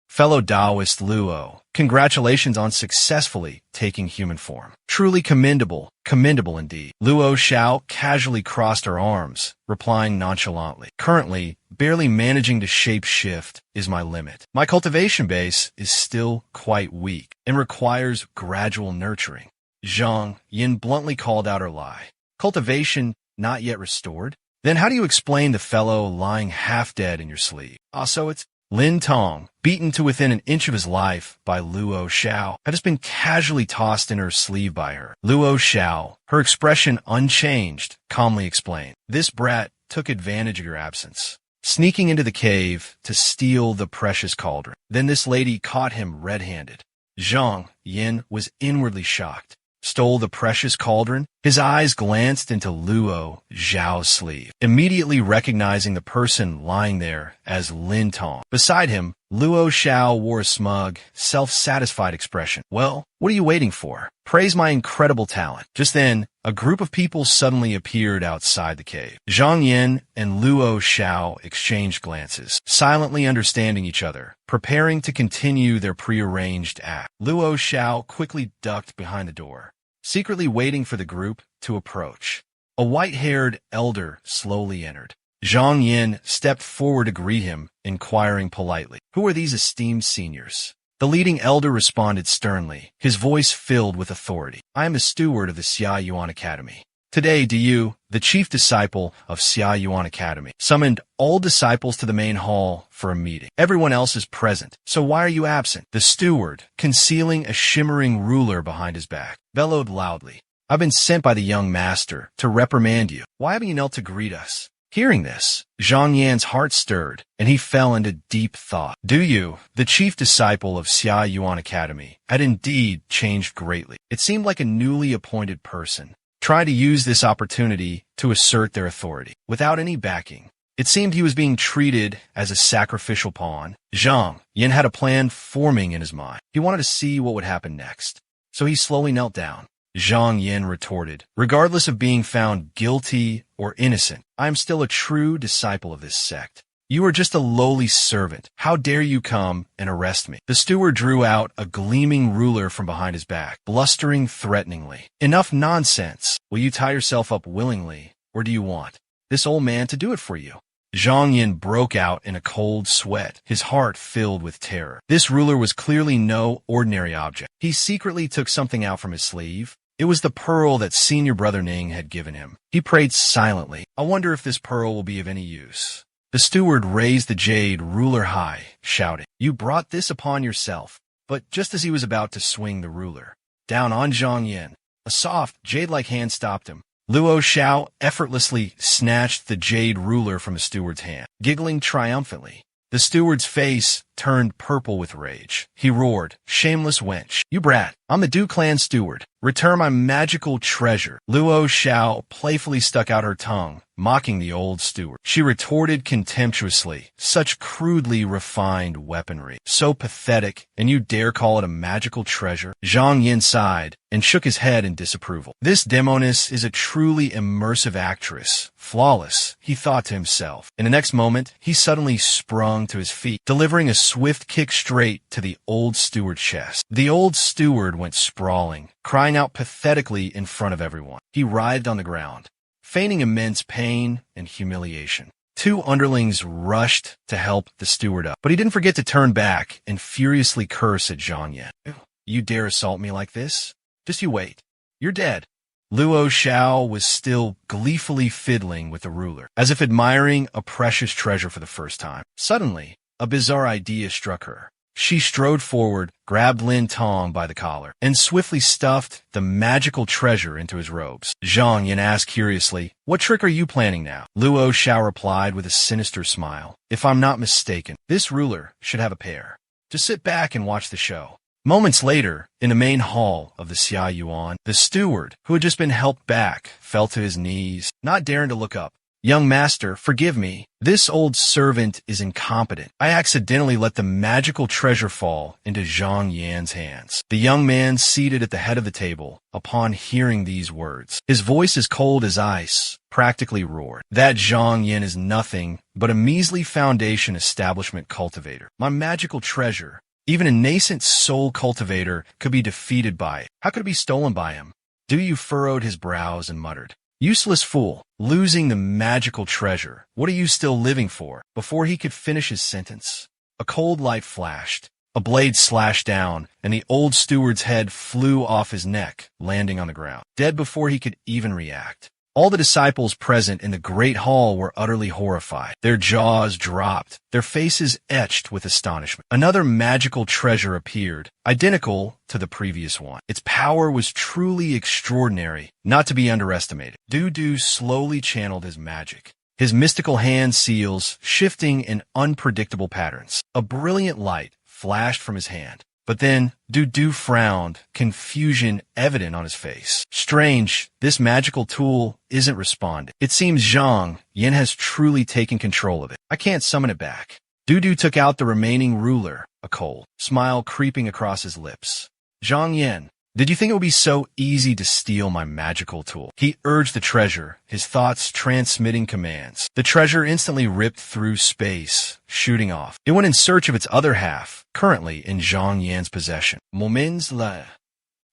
Fellow Taoist Luo, congratulations on successfully taking human form. Truly commendable indeed. Luo Xiao casually crossed her arms, replying nonchalantly, "Currently, barely managing to shape-shift is my limit. My cultivation base is still quite weak and requires gradual nurturing." Zhang Yin bluntly called out her lie. "Cultivation not yet restored? Then how do you explain the fellow lying half dead in your sleeve? So it's Lin Tong, beaten to within an inch of his life by Luo Xiao, had just been casually tossed in her sleeve by her." Luo Xiao, her expression unchanged, calmly explained, "This brat took advantage of your absence, sneaking into the cave to steal the precious cauldron. Then this lady caught him red-handed." Zhang Yin was inwardly shocked. Stole the precious cauldron? His eyes glanced into Luo Xiao's sleeve, immediately recognizing the person lying there as Lin Tong. Beside him, Luo Xiao wore a smug, self-satisfied expression. "Well, what are you waiting for? Praise my incredible talent." Just then, a group of people suddenly appeared outside the cave. Zhang Yin and Luo Xiao exchanged glances, silently understanding each other, preparing to continue their prearranged act. Luo Xiao quickly ducked behind the door, secretly waiting for the group to approach. A white-haired elder slowly entered. Zhang Yin stepped forward to greet him, inquiring politely, "Who are these esteemed seniors?" The leading elder responded sternly, his voice filled with authority. "I am a steward of the Xia Yuan Academy. Today, do you, the chief disciple of Xia Yuan Academy, summoned all disciples to the main hall for a meeting. Everyone else is present, so why are you absent?" The steward, concealing a shimmering ruler behind his back, bellowed loudly. "I've been sent by the young master to reprimand you. Why haven't you knelt to greet us?" Hearing this, Zhang Yan's heart stirred, and he fell into deep thought. Du Yu, the chief disciple of Xia Yuan Academy, had indeed changed greatly. It seemed like a newly appointed person, trying to use this opportunity to assert their authority, without any backing. It seemed he was being treated as a sacrificial pawn. Zhang Yin had a plan forming in his mind. He wanted to see what would happen next, so he slowly knelt down. Zhang Yin retorted, "Regardless of being found guilty or innocent, I am still a true disciple of this sect. You are just a lowly servant. How dare you come and arrest me?" The steward drew out a gleaming ruler from behind his back, blustering threateningly. "Enough nonsense. Will you tie yourself up willingly, or do you want this old man to do it for you?" Zhang Yin broke out in a cold sweat, his heart filled with terror. This ruler was clearly no ordinary object. He secretly took something out from his sleeve. It was the pearl that senior brother Ning had given him. He prayed silently. "I wonder if this pearl will be of any use." The steward raised the jade ruler high, shouting, "You brought this upon yourself." But just as he was about to swing the ruler down on Zhang Yin, a soft, jade-like hand stopped him. Luo Xiao effortlessly snatched the jade ruler from the steward's hand, giggling triumphantly. The steward's face turned purple with rage. He roared, "Shameless wench! You brat! I'm the Du clan steward. Return my magical treasure." Luo Xiao playfully stuck out her tongue, mocking the old steward. She retorted contemptuously, "Such crudely refined weaponry. So pathetic, and you dare call it a magical treasure?" Zhang Yin sighed and shook his head in disapproval. "This demoness is a truly immersive actress. Flawless," he thought to himself. In the next moment, he suddenly sprung to his feet, delivering a swift kick straight to the old steward's chest. The old steward went sprawling, crying out pathetically in front of everyone. He writhed on the ground, feigning immense pain and humiliation. Two underlings rushed to help the steward up, but he didn't forget to turn back and furiously curse at Zhang Yin. "You dare assault me like this? Just you wait. You're dead." Luo Xiao was still gleefully fiddling with the ruler, as if admiring a precious treasure for the first time. Suddenly, a bizarre idea struck her. She strode forward, grabbed Lin Tong by the collar, and swiftly stuffed the magical treasure into his robes. Zhang Yin asked curiously, "What trick are you planning now?" Luo Xiao replied with a sinister smile, "If I'm not mistaken, this ruler should have a pair. Just sit back and watch the show." Moments later, in the main hall of the Xia Yuan, the steward, who had just been helped back, fell to his knees, not daring to look up. "Young master, forgive me. This old servant is incompetent. I accidentally let the magical treasure fall into Zhang Yan's hands." The young man seated at the head of the table, upon hearing these words, his voice as cold as ice, practically roared, "That Zhang Yan is nothing but a measly foundation establishment cultivator. My magical treasure, even a nascent soul cultivator, could be defeated by it. How could it be stolen by him?" Du Yu furrowed his brows and muttered, "Useless fool, losing the magical treasure. What are you still living for?" Before he could finish his sentence, a cold light flashed, a blade slashed down, and the old steward's head flew off his neck, landing on the ground, dead before he could even react. All the disciples present in the great hall were utterly horrified. Their jaws dropped, their faces etched with astonishment. Another magical treasure appeared, identical to the previous one. Its power was truly extraordinary, not to be underestimated. Du slowly channeled his magic, his mystical hand seals shifting in unpredictable patterns. A brilliant light flashed from his hand. But then, Du frowned, confusion evident on his face. "Strange, this magical tool isn't responding. It seems Zhang Yan has truly taken control of it. I can't summon it back." Du took out the remaining ruler, a cold smile creeping across his lips. "Zhang Yan, did you think it would be so easy to steal my magical tool?" He urged the treasure, his thoughts transmitting commands. The treasure instantly ripped through space, shooting off. It went in search of its other half, currently in Zhang Yan's possession. Moments later,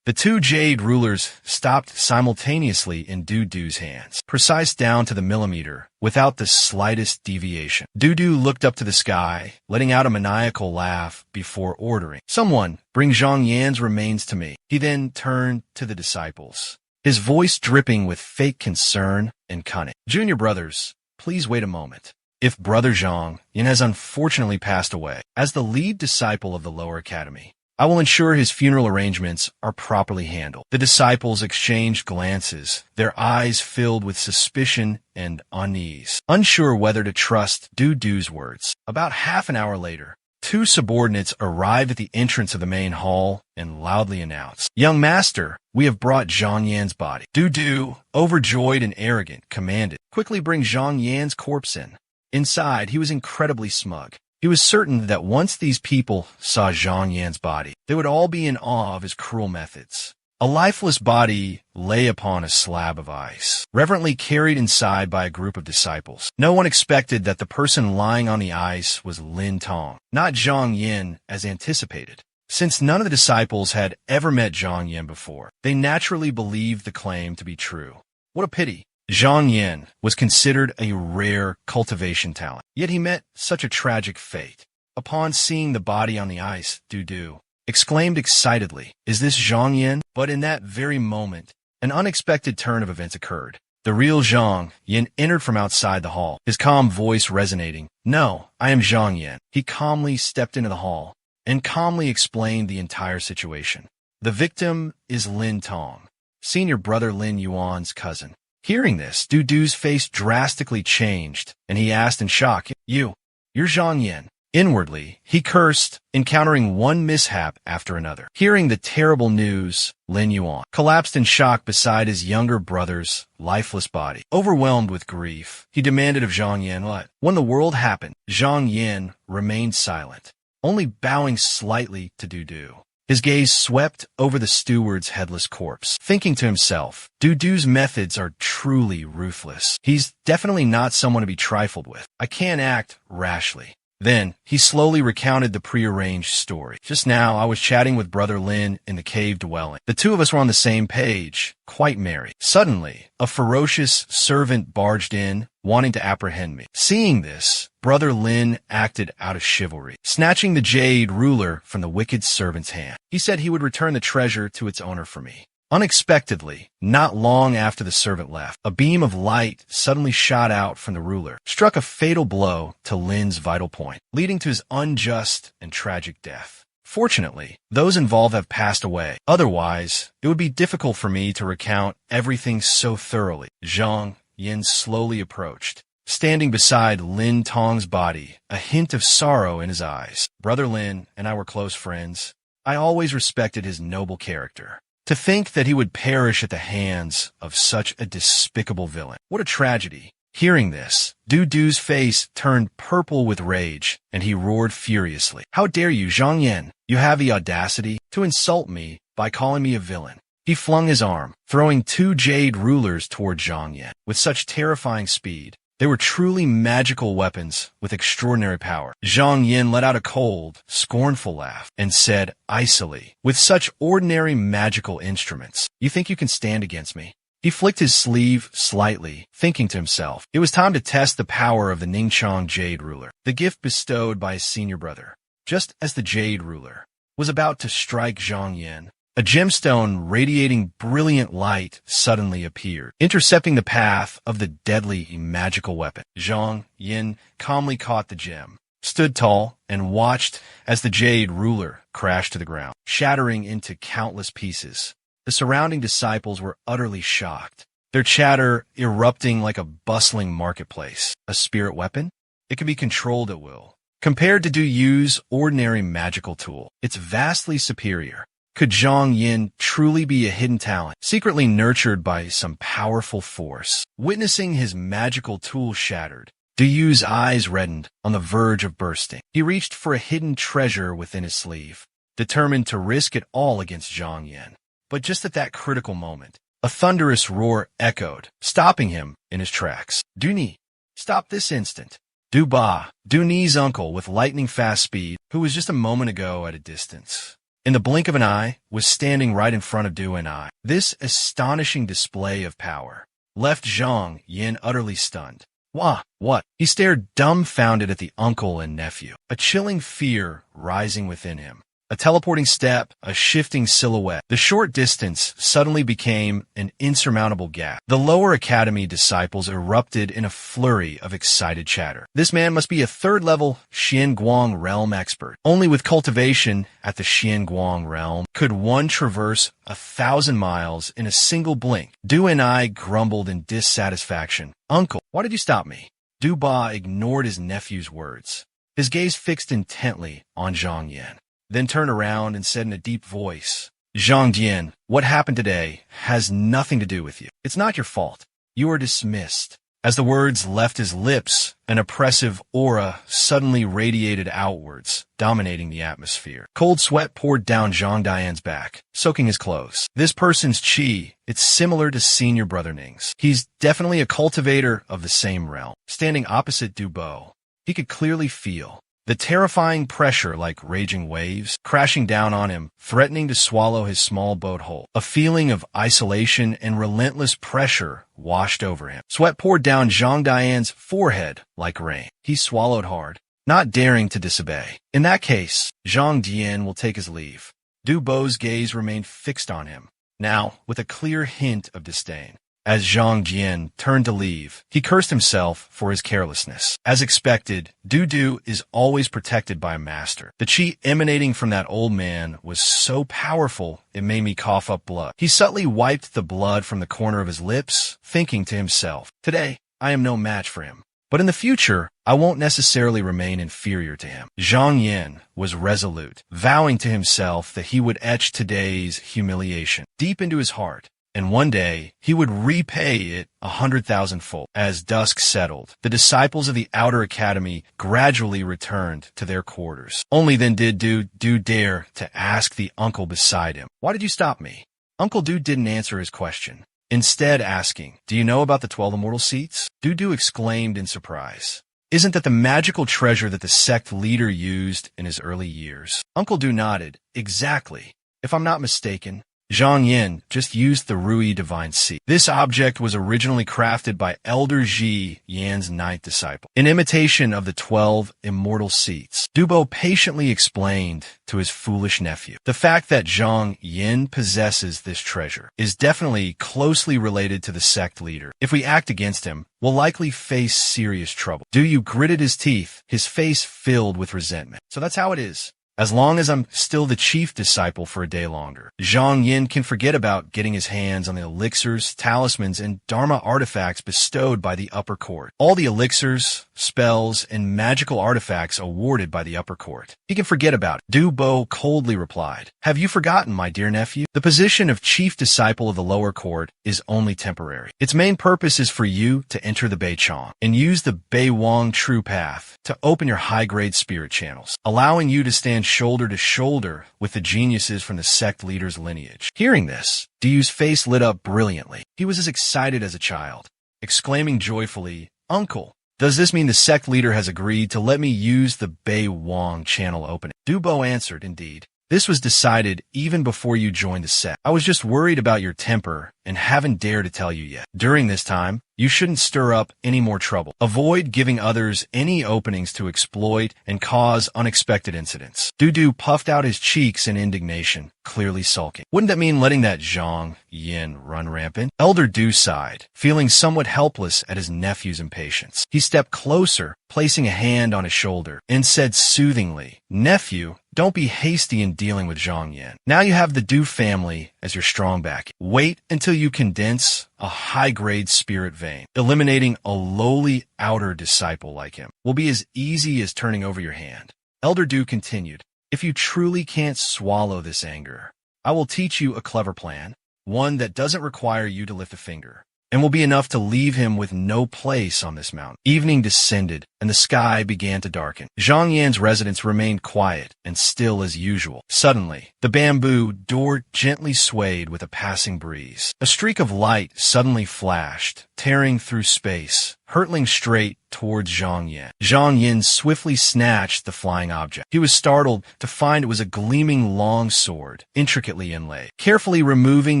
the two jade rulers stopped simultaneously in Du's hands, precise down to the millimeter, without the slightest deviation. Du looked up to the sky, letting out a maniacal laugh before ordering, "Someone, bring Zhang Yan's remains to me." He then turned to the disciples, his voice dripping with fake concern and cunning. "Junior brothers, please wait a moment. If Brother Zhang Yan has unfortunately passed away, as the lead disciple of the lower academy, I will ensure his funeral arrangements are properly handled." The disciples exchanged glances, their eyes filled with suspicion and unease, unsure whether to trust Du's words. About half an hour later, two subordinates arrived at the entrance of the main hall and loudly announced, "Young master, we have brought Zhang Yan's body." Du, overjoyed and arrogant, commanded, "Quickly bring Zhang Yan's corpse in." Inside, he was incredibly smug. He was certain that once these people saw Zhang Yan's body, they would all be in awe of his cruel methods. A lifeless body lay upon a slab of ice, reverently carried inside by a group of disciples. No one expected that the person lying on the ice was Lin Tong, not Zhang Yan as anticipated. Since none of the disciples had ever met Zhang Yan before, they naturally believed the claim to be true. What a pity. Zhang Yan was considered a rare cultivation talent, yet he met such a tragic fate. Upon seeing the body on the ice, Du exclaimed excitedly, "Is this Zhang Yan?" But in that very moment, an unexpected turn of events occurred. The real Zhang Yan entered from outside the hall, his calm voice resonating. "No, I am Zhang Yan." He calmly stepped into the hall and calmly explained the entire situation. "The victim is Lin Tong, senior brother Lin Yuan's cousin." Hearing this, Du's face drastically changed, and he asked in shock, You're Zhang Yan." Inwardly, he cursed, encountering one mishap after another. Hearing the terrible news, Lin Yuan collapsed in shock beside his younger brother's lifeless body. Overwhelmed with grief, he demanded of Zhang Yan what? When the world happened, Zhang Yan remained silent, only bowing slightly to Du. His gaze swept over the steward's headless corpse, thinking to himself, Du's methods are truly ruthless. He's definitely not someone to be trifled with. I can't act rashly. Then, he slowly recounted the prearranged story. "Just now, I was chatting with Brother Lin in the cave dwelling. The two of us were on the same page, quite merry. Suddenly, a ferocious servant barged in, wanting to apprehend me. Seeing this, Brother Lin acted out of chivalry, snatching the jade ruler from the wicked servant's hand. He said he would return the treasure to its owner for me. Unexpectedly, not long after the servant left, a beam of light suddenly shot out from the ruler, struck a fatal blow to Lin's vital point, leading to his unjust and tragic death. Fortunately, those involved have passed away. Otherwise, it would be difficult for me to recount everything so thoroughly. Zhang Yin slowly approached, standing beside Lin Tong's body, a hint of sorrow in his eyes. Brother Lin and I were close friends. I always respected his noble character. To think that he would perish at the hands of such a despicable villain. What a tragedy. Hearing this, Du's face turned purple with rage, and he roared furiously. How dare you, Zhang Yan? You have the audacity to insult me by calling me a villain. He flung his arm, throwing 2 jade rulers toward Zhang Yan. With such terrifying speed, they were truly magical weapons with extraordinary power. Zhang Yin let out a cold, scornful laugh and said icily, with such ordinary magical instruments, you think you can stand against me? He flicked his sleeve slightly, thinking to himself, it was time to test the power of the Ningchong Jade Ruler, the gift bestowed by his senior brother. Just as the Jade Ruler was about to strike Zhang Yin, a gemstone radiating brilliant light suddenly appeared, intercepting the path of the deadly magical weapon. Zhang Yin calmly caught the gem, stood tall, and watched as the Jade Ruler crashed to the ground, shattering into countless pieces. The surrounding disciples were utterly shocked, their chatter erupting like a bustling marketplace. A spirit weapon? It can be controlled at will. Compared to Du Yu's ordinary magical tool, it's vastly superior. Could Zhang Yin truly be a hidden talent, secretly nurtured by some powerful force? Witnessing his magical tool shattered, Du Yu's eyes reddened, on the verge of bursting. He reached for a hidden treasure within his sleeve, determined to risk it all against Zhang Yin. But just at that critical moment, a thunderous roar echoed, stopping him in his tracks. Du Ni, stop this instant. Du Ba, Du Ni's uncle with lightning-fast speed, who was just a moment ago at a distance, in the blink of an eye, was standing right in front of Du and I. This astonishing display of power left Zhang Yin utterly stunned. Wah, what? He stared dumbfounded at the uncle and nephew, a chilling fear rising within him. A teleporting step, a shifting silhouette. The short distance suddenly became an insurmountable gap. The lower academy disciples erupted in a flurry of excited chatter. This man must be a third-level Xianguang realm expert. Only with cultivation at the Xianguang realm could one traverse 1,000 miles in a single blink. Du and I grumbled in dissatisfaction. Uncle, why did you stop me? Du Ba ignored his nephew's words, his gaze fixed intently on Zhang Yan, then turned around and said in a deep voice, Zhang Jian, what happened today has nothing to do with you. It's not your fault. You are dismissed. As the words left his lips, an oppressive aura suddenly radiated outwards, dominating the atmosphere. Cold sweat poured down Zhang Dian's back, soaking his clothes. This person's chi, it's similar to senior brother Ning's. He's definitely a cultivator of the same realm. Standing opposite Du Bo, he could clearly feel the terrifying pressure like raging waves crashing down on him, threatening to swallow his small boat whole. A feeling of isolation and relentless pressure washed over him. Sweat poured down Zhang Dian's forehead like rain. He swallowed hard, not daring to disobey. In that case, Zhang Dian will take his leave. Du Bo's gaze remained fixed on him, now with a clear hint of disdain. As Zhang Jian turned to leave, he cursed himself for his carelessness. As expected, Du is always protected by a master. The chi emanating from that old man was so powerful it made me cough up blood. He subtly wiped the blood from the corner of his lips, thinking to himself, today, I am no match for him. But in the future, I won't necessarily remain inferior to him. Zhang Yin was resolute, vowing to himself that he would etch today's humiliation deep into his heart, and one day he would repay it 100,000-fold. As dusk settled, the disciples of the outer academy gradually returned to their quarters. Only then did Du dare to ask the uncle beside him, why did you stop me? Uncle Du didn't answer his question, instead asking, do you know about the 12 immortal seats? Du exclaimed in surprise. Isn't that the magical treasure that the sect leader used in his early years? Uncle Du nodded. Exactly. If I'm not mistaken, Zhang Yin just used the Rui Divine Seat. This object was originally crafted by Elder Ji Yan's ninth disciple, in imitation of the 12 immortal seats. Dubo patiently explained to his foolish nephew, the fact that Zhang Yin possesses this treasure is definitely closely related to the sect leader. If we act against him, we'll likely face serious trouble. Du gritted his teeth, his face filled with resentment. So that's how it is. As long as I'm still the chief disciple for a day longer, Zhang Yin can forget about getting his hands on the elixirs, talismans, and dharma artifacts bestowed by the upper court. All the elixirs, spells, and magical artifacts awarded by the upper court. He can forget about it. Du Bo coldly replied, "Have you forgotten, my dear nephew? The position of chief disciple of the lower court is only temporary. Its main purpose is for you to enter the Beichong and use the Beiwang true path to open your high-grade spirit channels, allowing you to stand shoulder to shoulder with the geniuses from the sect leader's lineage." Hearing this, Du's face lit up brilliantly. He was as excited as a child, exclaiming joyfully, "Uncle, does this mean the sect leader has agreed to let me use the Bei Wang channel opening?" Dubo answered, "Indeed. This was decided even before you joined the sect. I was just worried about your temper and haven't dared to tell you yet. During this time, you shouldn't stir up any more trouble. Avoid giving others any openings to exploit and cause unexpected incidents." Du puffed out his cheeks in indignation, clearly sulking. Wouldn't that mean letting that Zhang Yin run rampant? Elder Du sighed, feeling somewhat helpless at his nephew's impatience. He stepped closer, placing a hand on his shoulder, and said soothingly, "Nephew, don't be hasty in dealing with Zhang Yin. Now you have the Du family as your strong back. Wait until you condense a high-grade spirit vein. Eliminating a lowly outer disciple like him will be as easy as turning over your hand." Elder Du continued, "If you truly can't swallow this anger, I will teach you a clever plan, one that doesn't require you to lift a finger, and will be enough to leave him with no place on this mountain." Evening descended, and the sky began to darken. Zhang Yan's residence remained quiet and still as usual. Suddenly, the bamboo door gently swayed with a passing breeze. A streak of light suddenly flashed, tearing through space, hurtling straight towards Zhang Yin. Zhang Yin swiftly snatched the flying object. He was startled to find it was a gleaming long sword, intricately inlaid. Carefully removing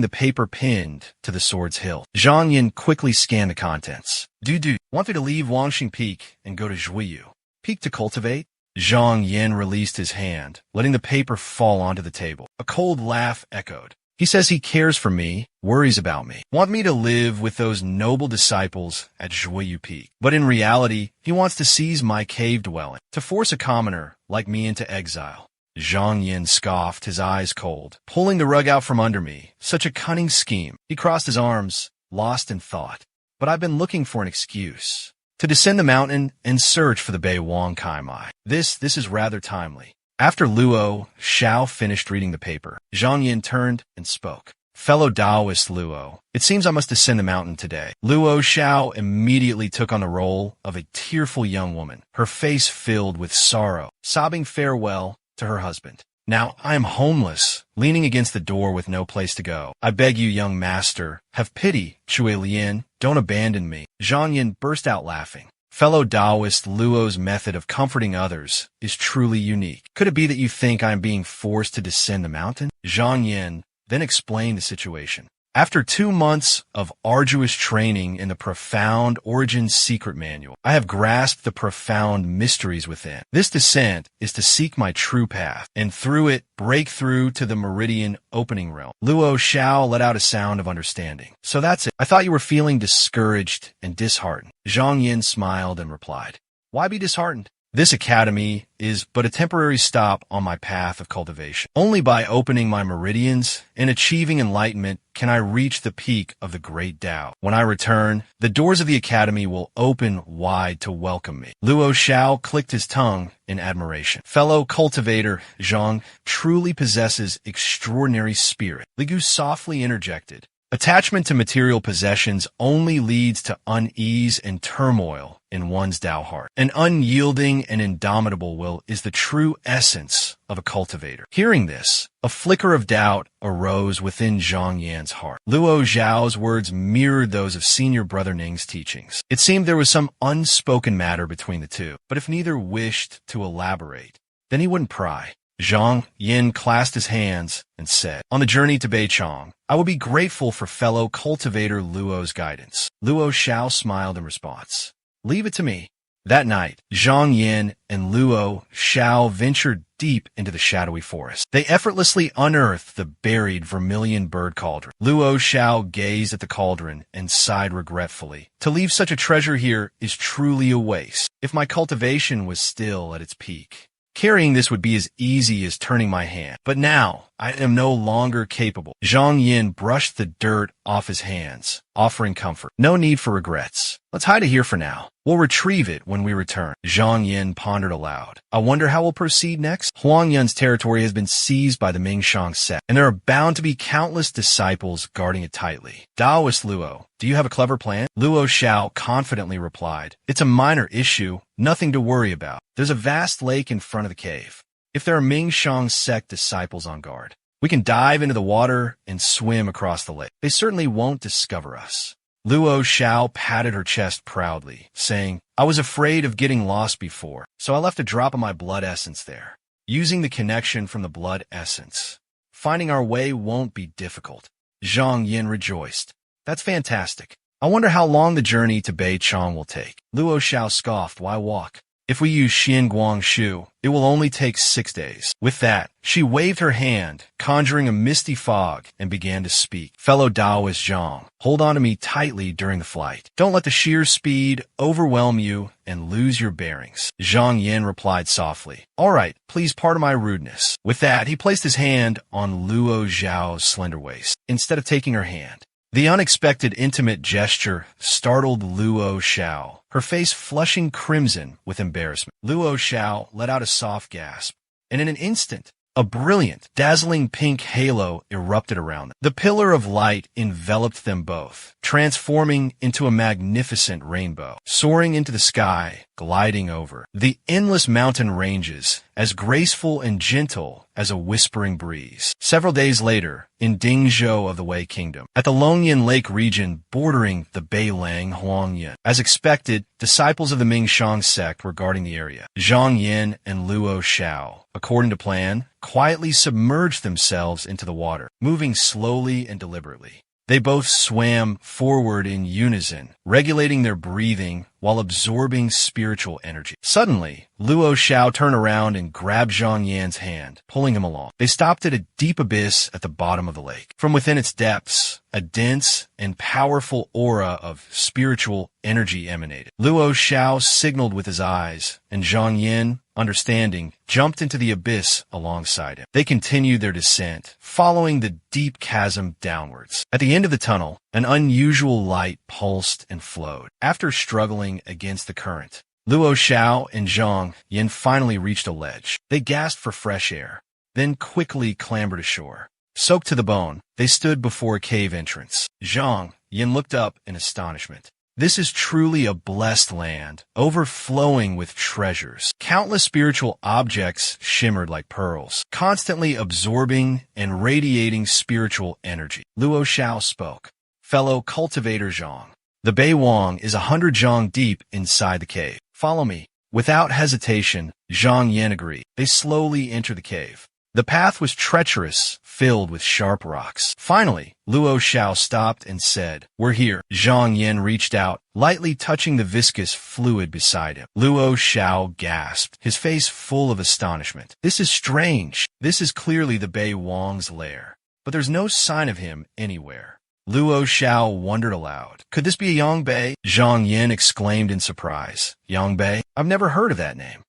the paper pinned to the sword's hilt, Zhang Yin quickly scanned the contents. Du, want me to leave Wangxing Peak and go to Zhuiyu Peak to cultivate?" Zhang Yin released his hand, letting the paper fall onto the table. A cold laugh echoed. "He says he cares for me, worries about me, want me to live with those noble disciples at Zhuiyu Peak. But in reality, he wants to seize my cave dwelling, to force a commoner like me into exile." Zhang Yin scoffed, his eyes cold. "Pulling the rug out from under me. Such a cunning scheme." He crossed his arms, lost in thought. "But I've been looking for an excuse to descend the mountain and search for the Bei Wang Kaimai. This is rather timely." After Luo Xiao finished reading the paper, Zhang Yin turned and spoke. "Fellow Taoist Luo, it seems I must descend the mountain today." Luo Xiao immediately took on the role of a tearful young woman, her face filled with sorrow, sobbing farewell to her husband. "Now I am homeless, leaning against the door with no place to go. I beg you, young master, have pity, Chui Lian, don't abandon me." Zhang Yin burst out laughing. Fellow Taoist Luo's method of comforting others is truly unique. "Could it be that you think I am being forced to descend the mountain?" Zhang Yin then explained the situation. "After 2 months of arduous training in the profound Origins Secret Manual, I have grasped the profound mysteries within. This descent is to seek my true path, and through it break through to the Meridian Opening Realm." Luo Xiao let out a sound of understanding. "So that's it. I thought you were feeling discouraged and disheartened." Zhang Yin smiled and replied, "Why be disheartened? This academy is but a temporary stop on my path of cultivation. Only by opening my meridians and achieving enlightenment can I reach the peak of the great Tao. When I return, the doors of the academy will open wide to welcome me." Luo Xiao clicked his tongue in admiration. "Fellow cultivator Zhang truly possesses extraordinary spirit." Li Gu softly interjected, "Attachment to material possessions only leads to unease and turmoil in one's Tao heart. An unyielding and indomitable will is the true essence of a cultivator." Hearing this, a flicker of doubt arose within Zhang Yan's heart. Luo Zhao's words mirrored those of senior brother Ning's teachings. It seemed there was some unspoken matter between the two, but if neither wished to elaborate, then he wouldn't pry. Zhang Yin clasped his hands and said, "On the journey to Beichong, I will be grateful for fellow cultivator Luo's guidance." Luo Xiao smiled in response. "Leave it to me." That night, Zhang Yin and Luo Xiao ventured deep into the shadowy forest. They effortlessly unearthed the buried vermilion bird cauldron. Luo Xiao gazed at the cauldron and sighed regretfully. "To leave such a treasure here is truly a waste. If my cultivation was still at its peak, carrying this would be as easy as turning my hand. But now, I am no longer capable." Zhang Yin brushed the dirt off his hands, offering comfort. "No need for regrets. Let's hide it here for now. We'll retrieve it when we return." Zhang Yin pondered aloud. "I wonder how we'll proceed next? Huangyun's territory has been seized by the Mingshang sect, and there are bound to be countless disciples guarding it tightly. Taoist Luo, do you have a clever plan?" Luo Xiao confidently replied, "It's a minor issue, nothing to worry about. There's a vast lake in front of the cave. If there are Mingshang sect disciples on guard, we can dive into the water and swim across the lake. They certainly won't discover us." Luo Xiao patted her chest proudly, saying, "I was afraid of getting lost before, so I left a drop of my blood essence there. Using the connection from the blood essence, finding our way won't be difficult." Zhang Yin rejoiced. "That's fantastic. I wonder how long the journey to Beichong will take." Luo Xiao scoffed, "Why walk? If we use Xianguang Shu, it will only take 6 days." With that, she waved her hand, conjuring a misty fog, and began to speak. "Fellow Taoist Zhang, hold on to me tightly during the flight. Don't let the sheer speed overwhelm you and lose your bearings." Zhang Yin replied softly, "All right, please pardon my rudeness." With that, he placed his hand on Luo Zhao's slender waist, instead of taking her hand. The unexpected intimate gesture startled Luo Xiao, her face flushing crimson with embarrassment. Luo Xiao let out a soft gasp, and in an instant, a brilliant, dazzling pink halo erupted around them. The pillar of light enveloped them both, transforming into a magnificent rainbow, soaring into the sky, gliding over the endless mountain ranges, as graceful and gentle as a whispering breeze. Several days later, in Dingzhou of the Wei Kingdom, at the Longyan Lake region bordering the Beilang Huangyan. As expected, disciples of the Mingshang sect were guarding the area. Zhang Yin and Luo Xiao, according to plan, quietly submerged themselves into the water, moving slowly and deliberately. They both swam forward in unison, regulating their breathing while absorbing spiritual energy. Suddenly, Luo Xiao turned around and grabbed Zhang Yan's hand, pulling him along. They stopped at a deep abyss at the bottom of the lake. From within its depths, a dense and powerful aura of spiritual energy emanated. Luo Xiao signaled with his eyes, and Zhang Yin, understanding, jumped into the abyss alongside him. They continued their descent, following the deep chasm downwards. At the end of the tunnel, an unusual light pulsed and flowed. After struggling against the current, Luo Xiao and Zhang Yin finally reached a ledge. They gasped for fresh air, then quickly clambered ashore. Soaked to the bone, they stood before a cave entrance. Zhang Yin looked up in astonishment. This is truly a blessed land, overflowing with treasures. Countless spiritual objects shimmered like pearls, constantly absorbing and radiating spiritual energy. Luo Xiao spoke. "Fellow cultivator Zhang, the Bei Wang is 100 zhang deep inside the cave. Follow me." Without hesitation, Zhang Yin agreed. They slowly entered the cave. The path was treacherous, filled with sharp rocks. Finally, Luo Xiao stopped and said, "We're here." Zhang Yin reached out, lightly touching the viscous fluid beside him. Luo Xiao gasped, his face full of astonishment. "This is strange. This is clearly the Bei Wang's lair, but there's no sign of him anywhere." Luo Xiao wondered aloud. "Could this be a Yang Bei?" Zhang Yin exclaimed in surprise. "Yang Bei? I've never heard of that name."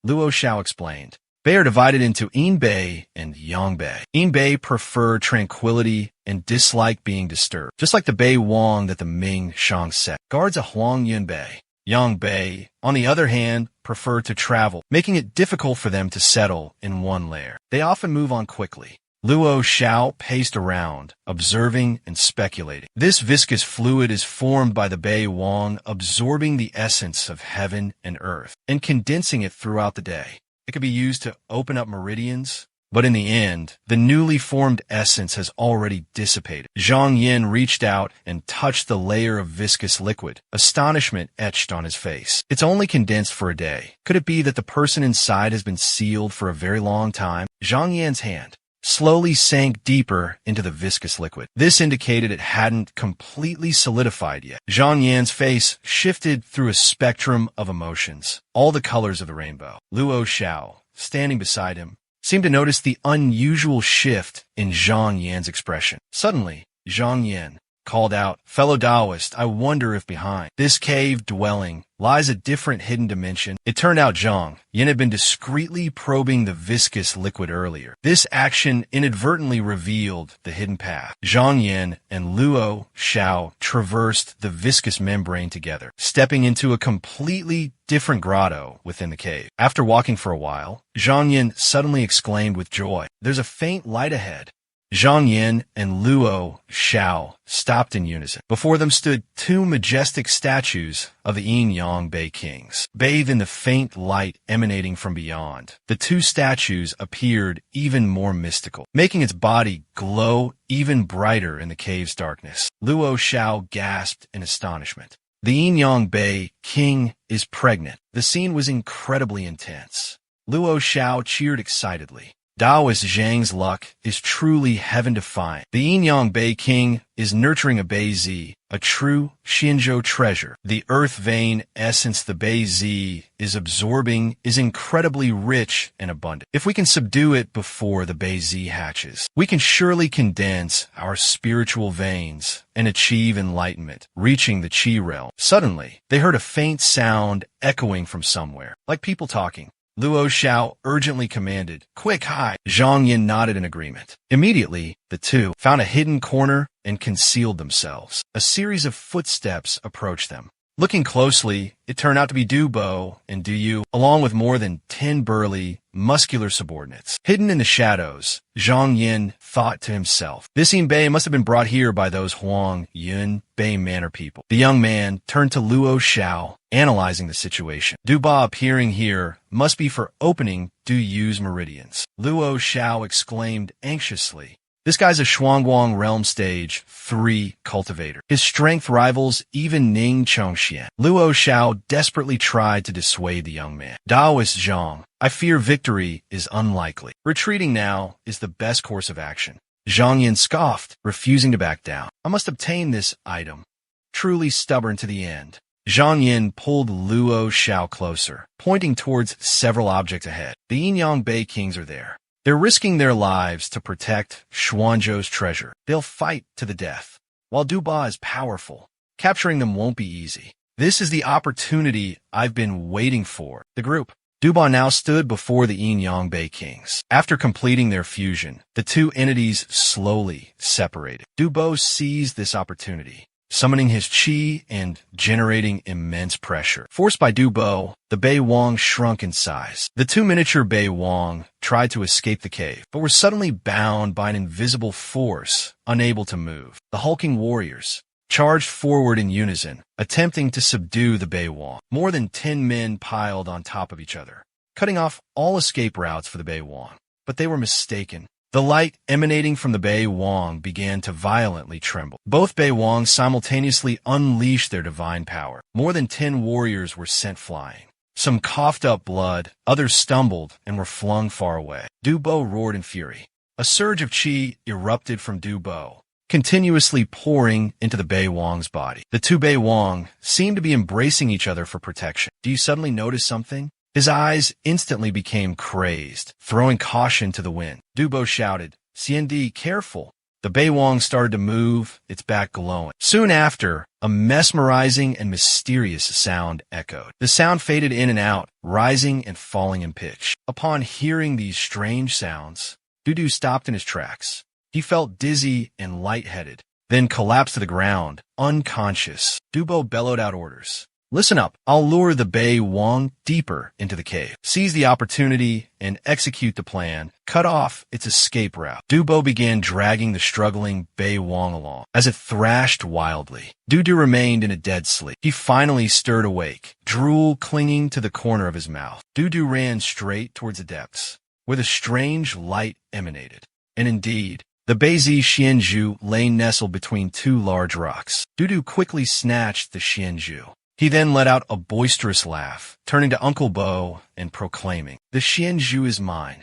Luo Xiao explained. Bei are divided into Yin Bei and Yang Bei. Yin Bei prefer tranquility and dislike being disturbed, just like the Bei Wang that the Ming Shang sect guards a Huangyun Bei. Yang Bei, on the other hand, prefer to travel, making it difficult for them to settle in one lair. They often move on quickly. Luo Xiao paced around, observing and speculating. This viscous fluid is formed by the Bei Wang absorbing the essence of heaven and earth and condensing it throughout the day. It could be used to open up meridians, But in the end, the newly formed essence has already dissipated. Zhang Yin reached out and touched the layer of viscous liquid. Astonishment etched on his face. It's only condensed for a day. Could it be that the person inside has been sealed for a very long time? Zhang Yin's hand slowly sank deeper into the viscous liquid. This indicated it hadn't completely solidified yet. Zhang Yan's face shifted through a spectrum of emotions, all the colors of the rainbow. Luo Xiao, standing beside him, seemed to notice the unusual shift in Zhang Yan's expression. Suddenly, Zhang Yan called out, "Fellow Taoist, I wonder if behind this cave dwelling lies a different hidden dimension." It turned out Zhang Yan had been discreetly probing the viscous liquid earlier. This action inadvertently revealed the hidden path. Zhang Yan and Luo Xiao traversed the viscous membrane together, stepping into a completely different grotto within the cave. After walking for a while, Zhang Yan suddenly exclaimed with joy, "There's a faint light ahead." Zhang Yin and Luo Xiao stopped in unison. Before them stood two majestic statues of the Yin-Yang Bei kings, bathed in the faint light emanating from beyond. The two statues appeared even more mystical, making its body glow even brighter in the cave's darkness. Luo Xiao gasped in astonishment. The Yin-Yang Bei king is pregnant. The scene was incredibly intense. Luo Xiao cheered excitedly. Taoist Zhang's luck is truly heaven-defying. The Yin-Yang Bei king is nurturing a Bei Zi, a true Xinzhou treasure. The earth vein essence the Bei Zi is absorbing is incredibly rich and abundant. If we can subdue it before the Bei Zi hatches, we can surely condense our spiritual veins and achieve enlightenment, reaching the Qi realm. Suddenly, they heard a faint sound echoing from somewhere, like people talking. Luo Xiao urgently commanded, "Quick, hide!" Zhang Yin nodded in agreement. Immediately, the two found a hidden corner and concealed themselves. A series of footsteps approached them. Looking closely, it turned out to be Du Bo and Du Yu, along with more than 10 burly, muscular subordinates. Hidden in the shadows, Zhang Yin thought to himself, "This Yin Bei must have been brought here by those Huang Yun Bei manor people." The young man turned to Luo Xiao, analyzing the situation. Du Ba appearing here must be for opening Du Yu's meridians. Luo Xiao exclaimed anxiously, "This guy's a Shuangguang Realm Stage 3 cultivator. His strength rivals even Ning Chongxian." Luo Xiao desperately tried to dissuade the young man. "Taoist Zhang, I fear victory is unlikely. Retreating now is the best course of action." Zhang Yin scoffed, refusing to back down. "I must obtain this item." Truly stubborn to the end, Zhang Yin pulled Luo Xiao closer, pointing towards several objects ahead. The Yin-Yang Bei kings are there. They're risking their lives to protect Xuanzhou's treasure. They'll fight to the death. While Du Ba is powerful, capturing them won't be easy. This is the opportunity I've been waiting for. The group. Du Ba now stood before the Yin-Yang Bei kings. After completing their fusion, the two entities slowly separated. Du Bo seized this opportunity, summoning his qi and generating immense pressure. Forced by Du Bo, the Bei Wang shrunk in size. The two miniature Bei Wang tried to escape the cave, but were suddenly bound by an invisible force, unable to move. The hulking warriors charged forward in unison, attempting to subdue the Bei Wang. More than 10 men piled on top of each other, cutting off all escape routes for the Bei Wang. But they were mistaken. The light emanating from the Bei Wang began to violently tremble. Both Bei Wang simultaneously unleashed their divine power. More than 10 warriors were sent flying. Some coughed up blood, others stumbled and were flung far away. Du Bo roared in fury. A surge of qi erupted from Du Bo, continuously pouring into the Bei Wang's body. The two Bei Wang seemed to be embracing each other for protection. Do you suddenly notice something? His eyes instantly became crazed, throwing caution to the wind. Du Bo shouted, "Xiandi, careful." The Bei Wang started to move, its back glowing. Soon after, a mesmerizing and mysterious sound echoed. The sound faded in and out, rising and falling in pitch. Upon hearing these strange sounds, Du stopped in his tracks. He felt dizzy and lightheaded, then collapsed to the ground, unconscious. Du Bo bellowed out orders. "Listen up. I'll lure the Bei Wang deeper into the cave. Seize the opportunity and execute the plan. Cut off its escape route." Du Bo began dragging the struggling Bei Wang along. As it thrashed wildly, Du remained in a dead sleep. He finally stirred awake, drool clinging to the corner of his mouth. Du ran straight towards the depths. where the strange light emanated. And indeed, the Beizi Xianzhu lay nestled between two large rocks. Dudu quickly snatched the Xianzhu. He then let out a boisterous laugh, turning to Uncle Bo and proclaiming, "The Xianzhu is mine."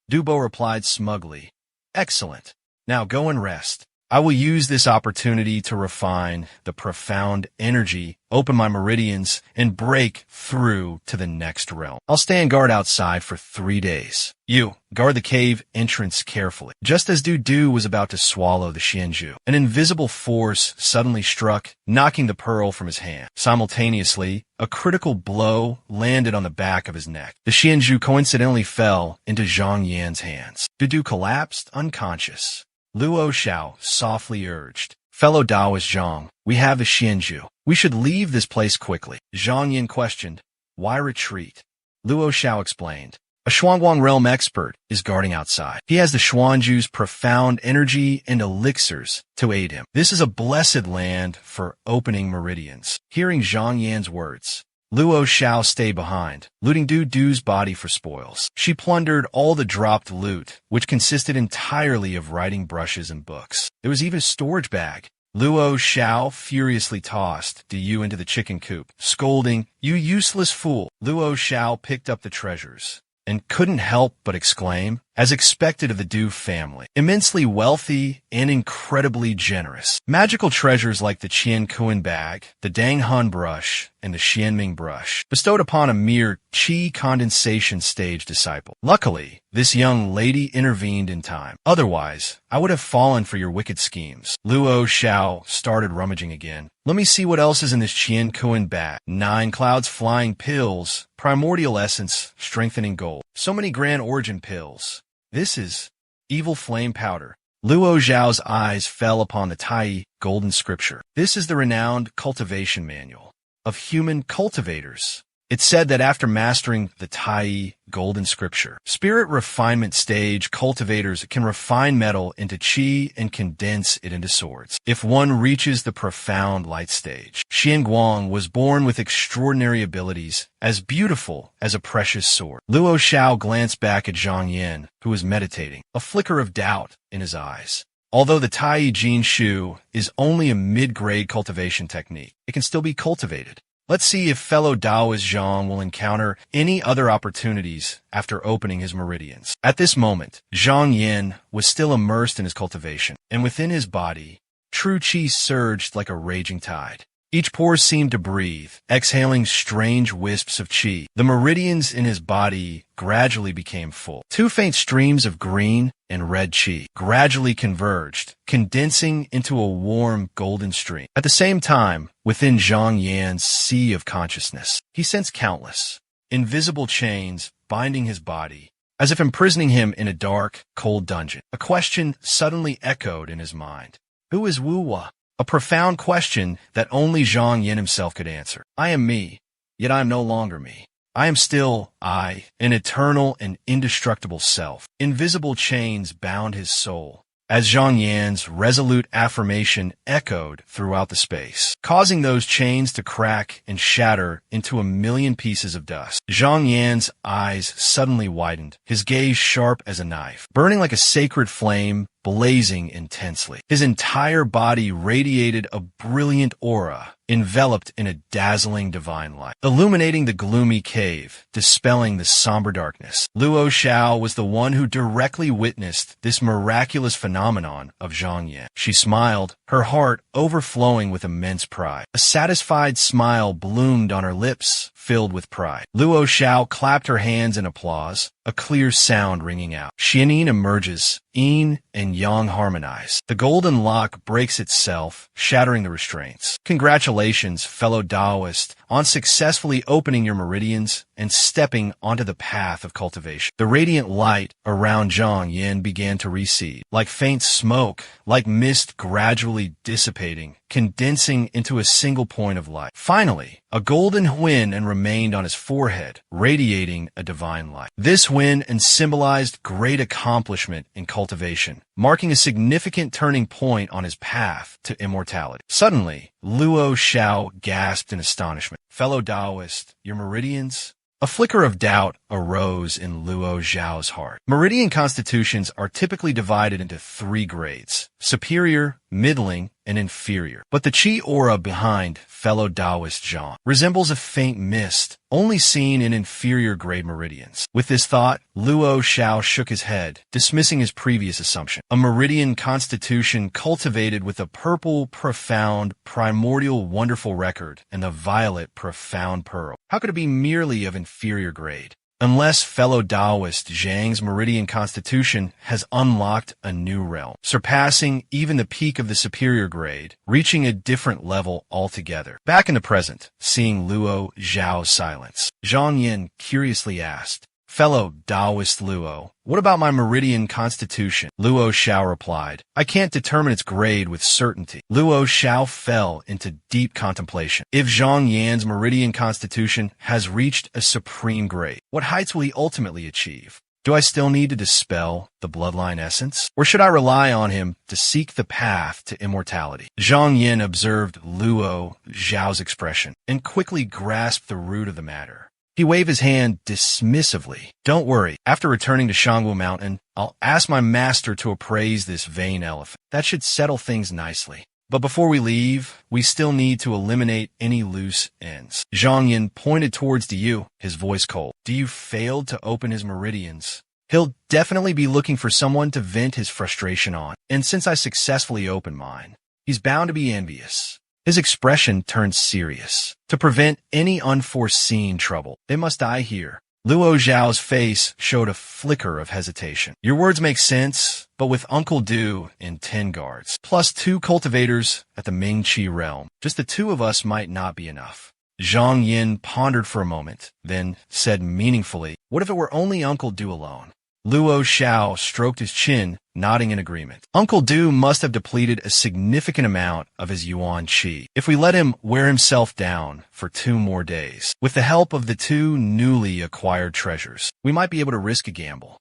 Dubo replied smugly, "Excellent. Now go and rest. I will use this opportunity to refine the profound energy, open my meridians, and break through to the next realm. I'll stand guard outside for 3 days. You, guard the cave entrance carefully." Just as Dudu was about to swallow the Xianzhu, an invisible force suddenly struck, knocking the pearl from his hand. Simultaneously, a critical blow landed on the back of his neck. The Xianzhu coincidentally fell into Zhang Yan's hands. Dudu collapsed unconscious. Luo Xiao softly urged, "Fellow Taoist Zhang, we have the Xianzhu. We should leave this place quickly." Zhang Yan questioned, "Why retreat?" Luo Xiao explained, "A Shuangguang realm expert is guarding outside. He has the Xuanzhu's profound energy and elixirs to aid him. This is a blessed land for opening meridians." Hearing Zhang Yan's words, Luo Xiao stayed behind, looting Dudu's body for spoils. She plundered all the dropped loot, which consisted entirely of writing brushes and books. There was even a storage bag. Luo Xiao furiously tossed Diyu into the chicken coop, scolding, "You useless fool." Luo Xiao picked up the treasures and couldn't help but exclaim, as expected of the Du family, immensely wealthy and incredibly generous. Magical treasures like the Qian Kuan bag, the Dang Han brush, and the Xianming brush, bestowed upon a mere Qi condensation stage disciple. Luckily, this young lady intervened in time. Otherwise, I would have fallen for your wicked schemes. Luo Xiao started rummaging again. "Let me see what else is in this Qian Kuan bag. 9 clouds flying pills, primordial essence, strengthening gold. So many grand origin pills. This is evil flame powder." Luo Zhao's eyes fell upon the Tai golden scripture. This is the renowned cultivation manual of human cultivators. It said that after mastering the Tai golden scripture, spirit refinement stage cultivators can refine metal into qi and condense it into swords. If one reaches the profound light stage, Xianguang was born with extraordinary abilities, as beautiful as a precious sword. Luo Xiao glanced back at Zhang Yan, who was meditating, a flicker of doubt in his eyes. Although the Tai Jin Shu is only a mid-grade cultivation technique, it can still be cultivated. Let's see if fellow Taoist Zhang will encounter any other opportunities after opening his meridians. At this moment, Zhang Yan was still immersed in his cultivation, and within his body, true qi surged like a raging tide. Each pore seemed to breathe, exhaling strange wisps of qi. The meridians in his body gradually became full. 2 faint streams of green and red qi gradually converged, condensing into a warm golden stream. At the same time, within Zhang Yan's sea of consciousness, he sensed countless, invisible chains binding his body, as if imprisoning him in a dark, cold dungeon. A question suddenly echoed in his mind. Who is Wu? A profound question that only Zhang Yan himself could answer. I am me, yet I am no longer me. I am still I, an eternal and indestructible self. Invisible chains bound his soul, as Zhang Yan's resolute affirmation echoed throughout the space, causing those chains to crack and shatter into a million pieces of dust. Zhang Yan's eyes suddenly widened, his gaze sharp as a knife, burning like a sacred flame, blazing intensely. His entire body radiated a brilliant aura, enveloped in a dazzling divine light, illuminating the gloomy cave, dispelling the somber darkness. Luo Xiao was the one who directly witnessed this miraculous phenomenon of Zhang Yan. She smiled, her heart overflowing with immense pride. A satisfied smile bloomed on her lips, filled with pride. Luo Xiao clapped her hands in applause, a clear sound ringing out. Xianyin emerges, yin and yang harmonize. The golden lock breaks itself, shattering the restraints. Congratulations, fellow Taoist, on successfully opening your meridians and stepping onto the path of cultivation. The radiant light around Zhang Yan began to recede, like faint smoke, like mist gradually dissipating, condensing into a single point of light. Finally, a golden huan remained on his forehead, radiating a divine light. This huan symbolized great accomplishment in cultivation, marking a significant turning point on his path to immortality. Suddenly, Luo Xiao gasped in astonishment. Fellow Taoist, your meridians? A flicker of doubt arose in Luo Zhao's heart. Meridian constitutions are typically divided into 3 grades: superior, middling, and inferior. But the chi aura behind fellow Taoist Zhang resembles a faint mist, only seen in inferior grade meridians. With this thought, Luo Zhao shook his head, dismissing his previous assumption. A meridian constitution cultivated with a purple, profound, primordial, wonderful record and the violet, profound pearl. How could it be merely of inferior grade? Unless fellow Taoist Zhang's meridian constitution has unlocked a new realm, surpassing even the peak of the superior grade, reaching a different level altogether. Back in the present, seeing Luo Zhao's silence, Zhang Yin curiously asked, "Fellow Taoist Luo, what about my meridian constitution?" Luo Zhao replied, "I can't determine its grade with certainty." Luo Zhao fell into deep contemplation. If Zhang Yan's meridian constitution has reached a supreme grade, what heights will he ultimately achieve? Do I still need to dispel the bloodline essence? Or should I rely on him to seek the path to immortality? Zhang Yin observed Luo Zhao's expression and quickly grasped the root of the matter. He waved his hand dismissively. "Don't worry. After returning to Shangwu Mountain, I'll ask my master to appraise this vain elephant. That should settle things nicely. But before we leave, we still need to eliminate any loose ends." Zhang Yin pointed towards Yu, his voice cold. Yu failed to open his meridians. He'll definitely be looking for someone to vent his frustration on. And since I successfully opened mine, he's bound to be envious. His expression turned serious. To prevent any unforeseen trouble, they must die here. Luo Zhao's face showed a flicker of hesitation. "Your words make sense, but with Uncle Du and 10 guards, plus 2 cultivators at the Ming-Chi realm, just the 2 of us might not be enough." Zhang Yin pondered for a moment, then said meaningfully, "What if it were only Uncle Du alone?" Luo Zhao stroked his chin, nodding in agreement. "Uncle Du must have depleted a significant amount of his yuan qi. If we let him wear himself down for 2 more days, with the help of the 2 newly acquired treasures, we might be able to risk a gamble."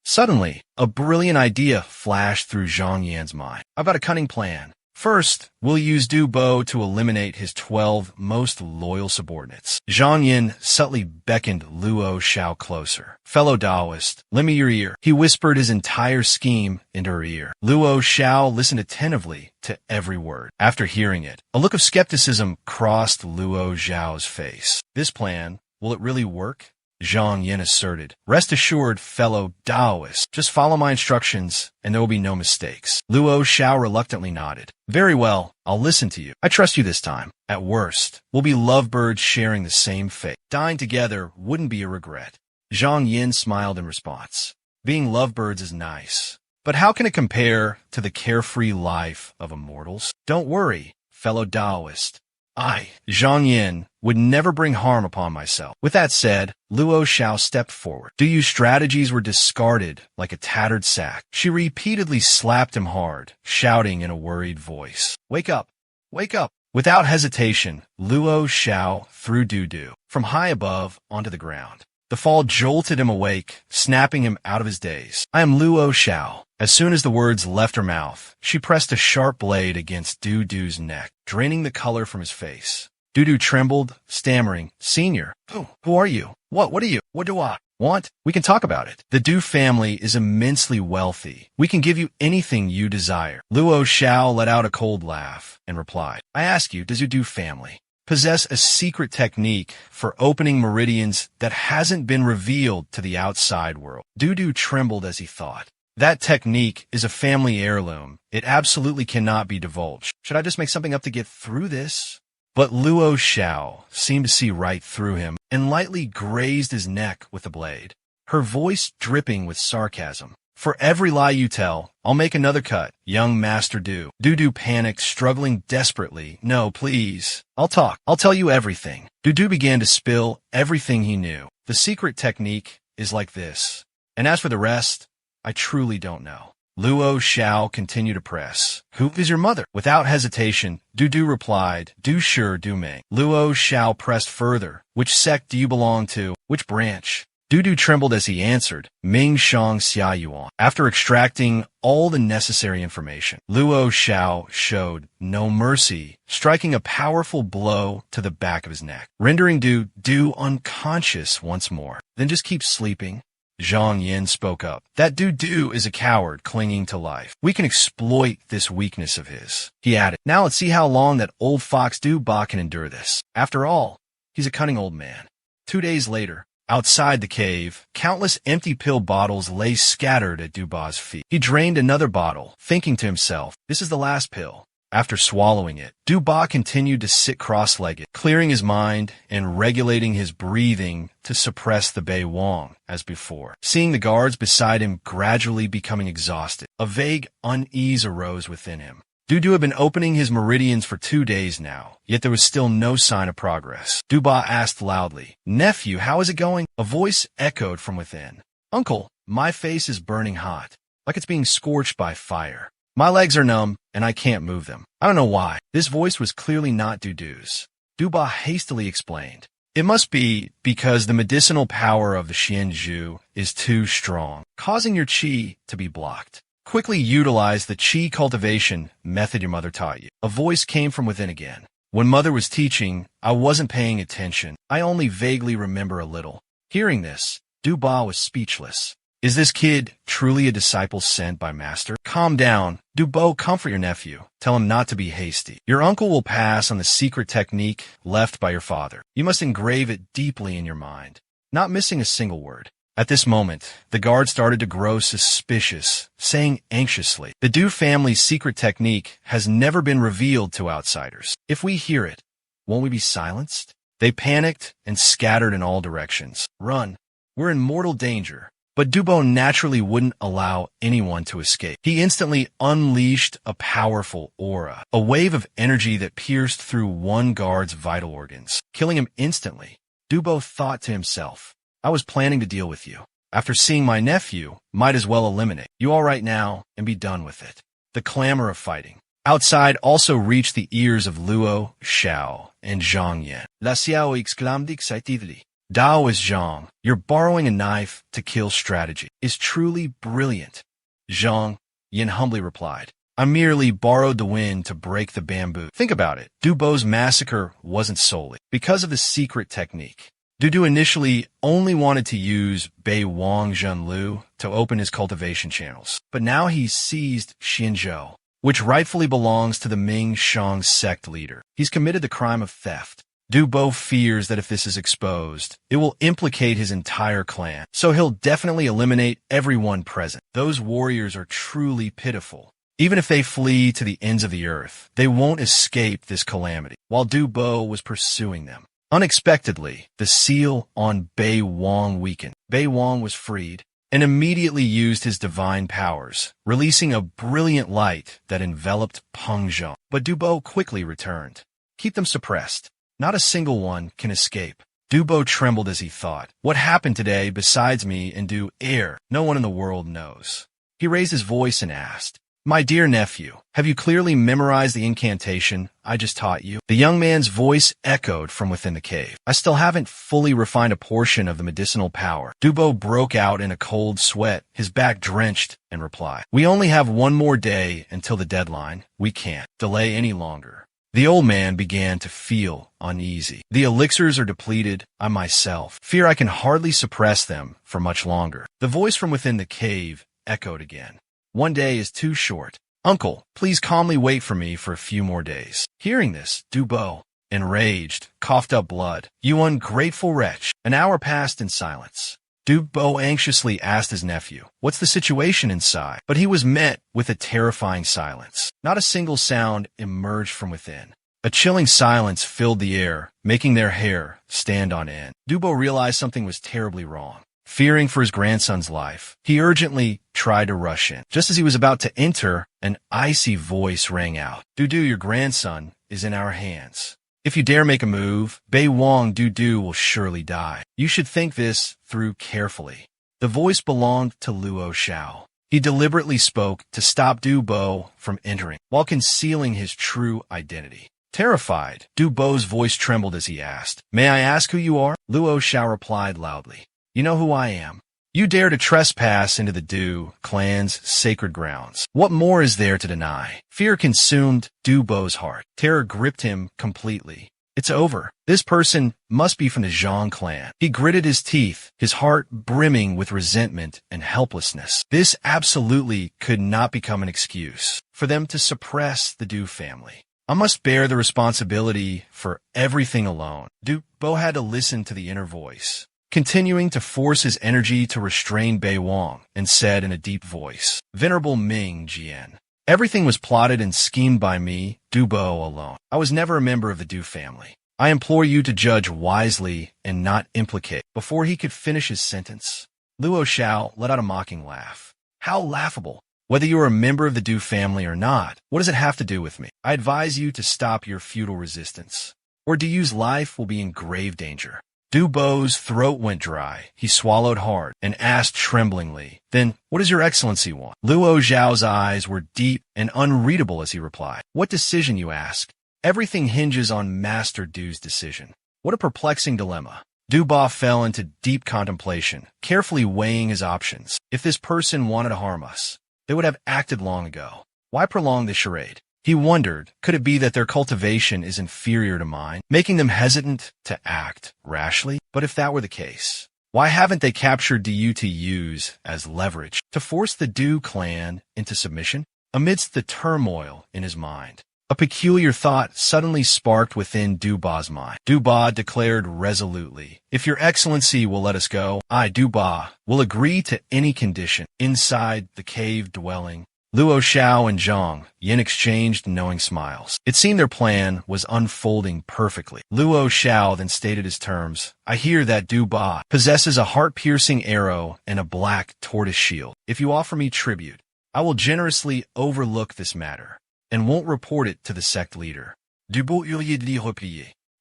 Suddenly, a brilliant idea flashed through Zhang Yan's mind. "I've got a cunning plan. First, we'll use Du Bo to eliminate his 12 most loyal subordinates." Zhang Yin subtly beckoned Luo Zhao closer. "Fellow Taoist, lend me your ear." He whispered his entire scheme into her ear. Luo Zhao listened attentively to every word. After hearing it, a look of skepticism crossed Luo Zhao's face. "This plan, will it really work?" Zhang Yin asserted. "Rest assured, fellow Taoist. Just follow my instructions, and there will be no mistakes." Luo Zhao reluctantly nodded. "Very well, I'll listen to you. I trust you this time. At worst, we'll be lovebirds sharing the same fate. Dying together wouldn't be a regret." Zhang Yin smiled in response. "Being lovebirds is nice, but how can it compare to the carefree life of immortals? Don't worry, fellow Taoist. I, Zhang Yin, would never bring harm upon myself." With that said, Luo Zhao stepped forward. Du's strategies were discarded like a tattered sack. She repeatedly slapped him hard, shouting in a worried voice, "Wake up! Wake up!" Without hesitation, Luo Zhao threw Du from high above onto the ground. The fall jolted him awake, snapping him out of his daze. "I am Luo Zhao." As soon as the words left her mouth, she pressed a sharp blade against Du's neck, draining the color from his face. Du trembled, stammering, "Senior, who are you? What do I want? We can talk about it. The Du family is immensely wealthy. We can give you anything you desire." Luo Zhao let out a cold laugh and replied, "I ask you, does your Du family possess a secret technique for opening meridians that hasn't been revealed to the outside world?" Du trembled as he thought. "That technique is a family heirloom. It absolutely cannot be divulged. Should I just make something up to get through this?" But Luo Zhao seemed to see right through him and lightly grazed his neck with the blade, her voice dripping with sarcasm. "For every lie you tell, I'll make another cut, young Master Du." Du panicked, struggling desperately. "No, please. I'll talk. I'll tell you everything." Du began to spill everything he knew. "The secret technique is like this. And as for the rest, I truly don't know." Luo Zhao continued to press. "Who is your mother?" Without hesitation, Du replied, "Du Shi Du Ming." Luo Zhao pressed further. "Which sect do you belong to? Which branch?" Dudu trembled as he answered, Ming Shang Xia Yuan. After extracting all the necessary information, Luo Xiao showed no mercy, striking a powerful blow to the back of his neck, rendering Du unconscious once more. Then just keep sleeping. Zhang Yin spoke up. That Du is a coward clinging to life. We can exploit this weakness of his. He added, now let's see how long that old fox Du Ba can endure this. After all, he's a cunning old man. 2 days later, outside the cave, countless empty pill bottles lay scattered at Du Ba's feet. He drained another bottle, thinking to himself, this is the last pill. After swallowing it, Du Ba continued to sit cross-legged, clearing his mind and regulating his breathing to suppress the Bei Wang as before. Seeing the guards beside him gradually becoming exhausted, a vague unease arose within him. Du had been opening his meridians for 2 days now, yet there was still no sign of progress. Du Ba asked loudly, Nephew, how is it going? A voice echoed from within. Uncle, my face is burning hot, like it's being scorched by fire. My legs are numb, and I can't move them. I don't know why. This voice was clearly not Dudu's. Du Ba hastily explained. It must be because the medicinal power of the Xianzhu is too strong, causing your qi to be blocked. Quickly utilize the qi cultivation method your mother taught you. A voice came from within again. When mother was teaching, I wasn't paying attention. I only vaguely remember a little. Hearing this, Du Ba was speechless. Is this kid truly a disciple sent by master? Calm down. Du Bo, comfort your nephew. Tell him not to be hasty. Your uncle will pass on the secret technique left by your father. You must engrave it deeply in your mind, not missing a single word. At this moment, the guard started to grow suspicious, saying anxiously, the Du family's secret technique has never been revealed to outsiders. If we hear it, won't we be silenced? They panicked and scattered in all directions. Run. We're in mortal danger. But Du Bo naturally wouldn't allow anyone to escape. He instantly unleashed a powerful aura, a wave of energy that pierced through one guard's vital organs, killing him instantly. Du Bo thought to himself, I was planning to deal with you. After seeing my nephew, might as well eliminate you all right now and be done with it. The clamor of fighting outside also reached the ears of Luo Xiao and Zhang Yin. La Xiao exclaimed excitedly. Dao is Zhang. You're borrowing a knife to kill strategy. Is truly brilliant. Zhang Yin humbly replied. I merely borrowed the wind to break the bamboo. Think about it. Du Bo's massacre wasn't solely because of the secret technique. Du initially only wanted to use Bei Wang Zhenlu to open his cultivation channels. But now he's seized Xinzhou, which rightfully belongs to the Ming Shang sect leader. He's committed the crime of theft. Du Bo fears that if this is exposed, it will implicate his entire clan, so he'll definitely eliminate everyone present. Those warriors are truly pitiful. Even if they flee to the ends of the earth, they won't escape this calamity, while Du Bo was pursuing them. Unexpectedly, the seal on Bei Wang weakened. Bei Wang was freed and immediately used his divine powers, releasing a brilliant light that enveloped Peng Zheng. But Du Bo quickly returned. Keep them suppressed. Not a single one can escape. Du Bo trembled as he thought. What happened today besides me and Du Air? No one in the world knows. He raised his voice and asked, My dear nephew, have you clearly memorized the incantation I just taught you? The young man's voice echoed from within the cave. I still haven't fully refined a portion of the medicinal power. Du Bo broke out in a cold sweat, his back drenched, and replied, We only have 1 more day until the deadline. We can't delay any longer. The old man began to feel uneasy. The elixirs are depleted. I myself fear I can hardly suppress them for much longer. The voice from within the cave echoed again. 1 day is too short. Uncle, please calmly wait for me for a few more days. Hearing this, Du Bo, enraged, coughed up blood. You ungrateful wretch. An hour passed in silence. Du Bo anxiously asked his nephew, What's the situation inside? But he was met with a terrifying silence. Not a single sound emerged from within. A chilling silence filled the air, making their hair stand on end. Du Bo realized something was terribly wrong. Fearing for his grandson's life, he urgently tried to rush in. Just as he was about to enter, an icy voice rang out. Du, your grandson is in our hands. If you dare make a move, Bei Wang Du will surely die. You should think this through carefully. The voice belonged to Luo Xiao. He deliberately spoke to stop Du Bo from entering, while concealing his true identity. Terrified, Du Bo's voice trembled as he asked, May I ask who you are? Luo Xiao replied loudly, You know who I am. You dare to trespass into the Du clan's sacred grounds. What more is there to deny? Fear consumed Du Bo's heart. Terror gripped him completely. It's over. This person must be from the Zhang clan. He gritted his teeth, his heart brimming with resentment and helplessness. This absolutely could not become an excuse for them to suppress the Du family. I must bear the responsibility for everything alone. Du Bo had to listen to the inner voice, continuing to force his energy to restrain Bei Wang, and said in a deep voice, "Venerable Ming Jian, everything was plotted and schemed by me, Du Bo, alone. I was never a member of the Du family. I implore you to judge wisely and not implicate." Before he could finish his sentence, Luo Xiao let out a mocking laugh. How laughable! Whether you are a member of the Du family or not, what does it have to do with me? I advise you to stop your futile resistance, or Du's life will be in grave danger. Du Bo's throat went dry. He swallowed hard and asked tremblingly, "Then, what does your excellency want?" Luo Xiao's eyes were deep and unreadable as he replied, "What decision, you ask? Everything hinges on Master Du's decision." What a perplexing dilemma. Du Bo fell into deep contemplation, carefully weighing his options. If this person wanted to harm us, they would have acted long ago. Why prolong the charade? He wondered, could it be that their cultivation is inferior to mine, making them hesitant to act rashly? But if that were the case, why haven't they captured Du to use as leverage to force the Du clan into submission? Amidst the turmoil in his mind, a peculiar thought suddenly sparked within Du Bo's mind. Du Bo declared resolutely, "If your excellency will let us go, I, Du Bo, will agree to any condition." Inside the cave dwelling, Luo Xiao and Zhang Yin exchanged knowing smiles. It seemed their plan was unfolding perfectly. Luo Xiao then stated his terms. "I hear that Du Bo possesses a heart-piercing arrow and a black tortoise shield. If you offer me tribute, I will generously overlook this matter and won't report it to the sect leader."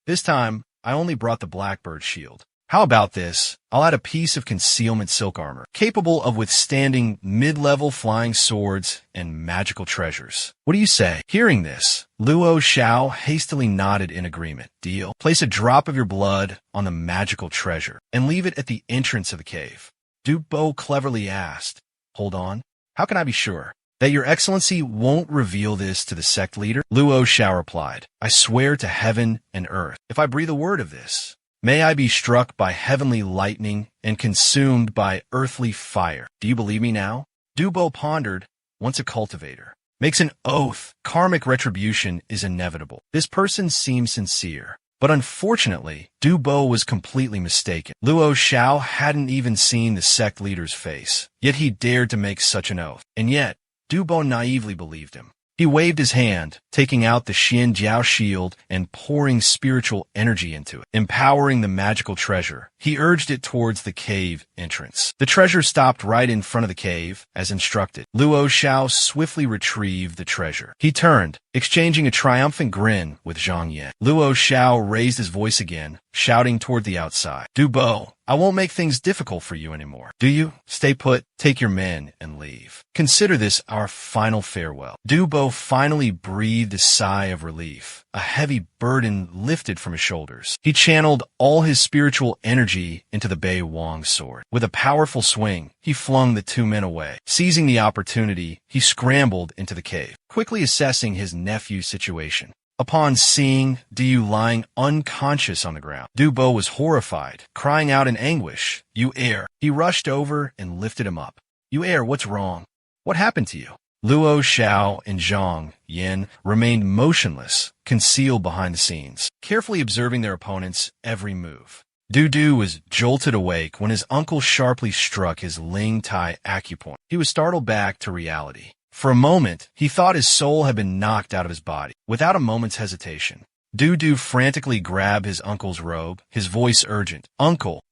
This time, I only brought the blackbird shield. How about this? I'll add a piece of concealment silk armor, capable of withstanding mid-level flying swords and magical treasures. What do you say? Hearing this, Luo Xiao hastily nodded in agreement. Deal. Place a drop of your blood on the magical treasure and leave it at the entrance of the cave. Du Bo cleverly asked, "Hold on. How can I be sure that your excellency won't reveal this to the sect leader?" Luo Xiao replied, "I swear to heaven and earth, if I breathe a word of this, may I be struck by heavenly lightning and consumed by earthly fire. Do you believe me now?" Du Bo pondered. Once a cultivator makes an oath, karmic retribution is inevitable. This person seemed sincere, but unfortunately, Du Bo was completely mistaken. Luo Xiao hadn't even seen the sect leader's face, yet he dared to make such an oath. And yet, Du Bo naively believed him. He waved his hand, taking out the Xian Jiao shield and pouring spiritual energy into it, empowering the magical treasure. He urged it towards the cave entrance. The treasure stopped right in front of the cave, as instructed. Luo Xiao swiftly retrieved the treasure. He turned, exchanging a triumphant grin with Zhang Yin. Luo Xiao raised his voice again, shouting toward the outside, "Du Bo, I won't make things difficult for you anymore. Do you? Stay put, take your men, and leave. Consider this our final farewell." Du Bo finally breathed a sigh of relief. A heavy burden lifted from his shoulders. He channeled all his spiritual energy into the Bei Wang sword. With a powerful swing, he flung the two men away. Seizing the opportunity, he scrambled into the cave, quickly assessing his nephew's situation. Upon seeing Du lying unconscious on the ground, Du Bo was horrified, crying out in anguish, "You heir!" He rushed over and lifted him up. "You heir, what's wrong? What happened to you?" Luo Xiao and Zhang Yin remained motionless, concealed behind the scenes, carefully observing their opponent's every move. Du was jolted awake when his uncle sharply struck his Ling Tai acupoint. He was startled back to reality. For a moment, he thought his soul had been knocked out of his body. Without a moment's hesitation, Du frantically grabbed his uncle's robe, his voice urgent. Uncle,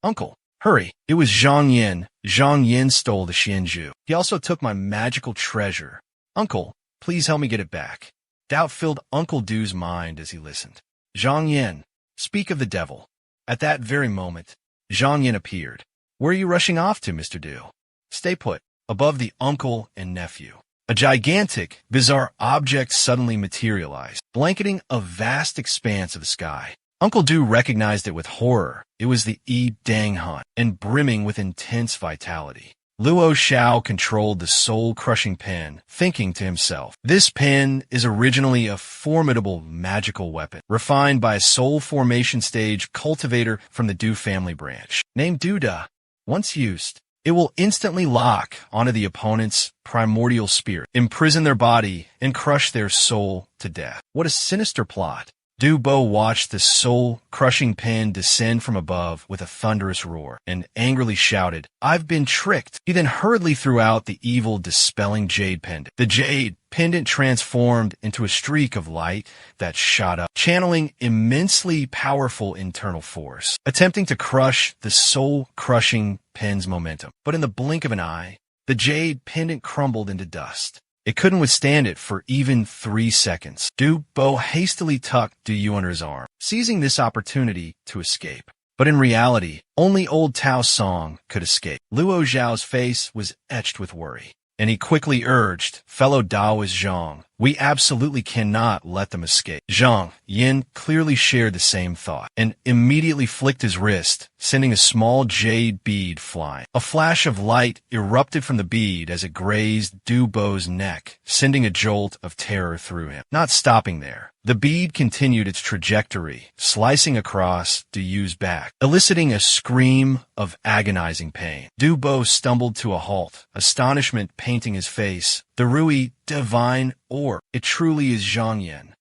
hurry." It was Zhang Yin. Zhang Yin stole the Xianzhu. He also took my magical treasure. "Uncle, please help me get it back." Doubt filled Uncle Du's mind as he listened. "Zhang Yin, speak of the devil." At that very moment, Zhang Yin appeared. "Where are you rushing off to, Mr. Du?" "Stay put." Above the uncle and nephew, a gigantic, bizarre object suddenly materialized, blanketing a vast expanse of the sky. Uncle Du recognized it with horror. It was the Yi Dang Hun, and brimming with intense vitality. Luo Xiao controlled the soul-crushing pen, thinking to himself, "This pen is originally a formidable magical weapon, refined by a soul formation stage cultivator from the Du family branch. Named Duda, once used, it will instantly lock onto the opponent's primordial spirit, imprison their body, and crush their soul to death." What a sinister plot. Du Bo watched the soul-crushing pen descend from above with a thunderous roar, and angrily shouted, "I've been tricked." He then hurriedly threw out the evil, dispelling jade pendant. The jade pendant transformed into a streak of light that shot up, channeling immensely powerful internal force, attempting to crush the soul-crushing pen's momentum. But in the blink of an eye, the jade pendant crumbled into dust. It couldn't withstand it for even 3 seconds. Du Bo hastily tucked Du Yu under his arm, seizing this opportunity to escape. But in reality, only old Tao Song could escape. Luo Zhao's face was etched with worry, and he quickly urged, "Fellow Daoist Zhang, we absolutely cannot let them escape." Zhang Yin clearly shared the same thought, and immediately flicked his wrist, sending a small jade bead flying. A flash of light erupted from the bead as it grazed Du Bo's neck, sending a jolt of terror through him. Not stopping there, the bead continued its trajectory, slicing across Du Yu's back, eliciting a scream of agonizing pain. Du Bo stumbled to a halt, astonishment painting his face. The Rui divine orb. It truly is Zhang Yan.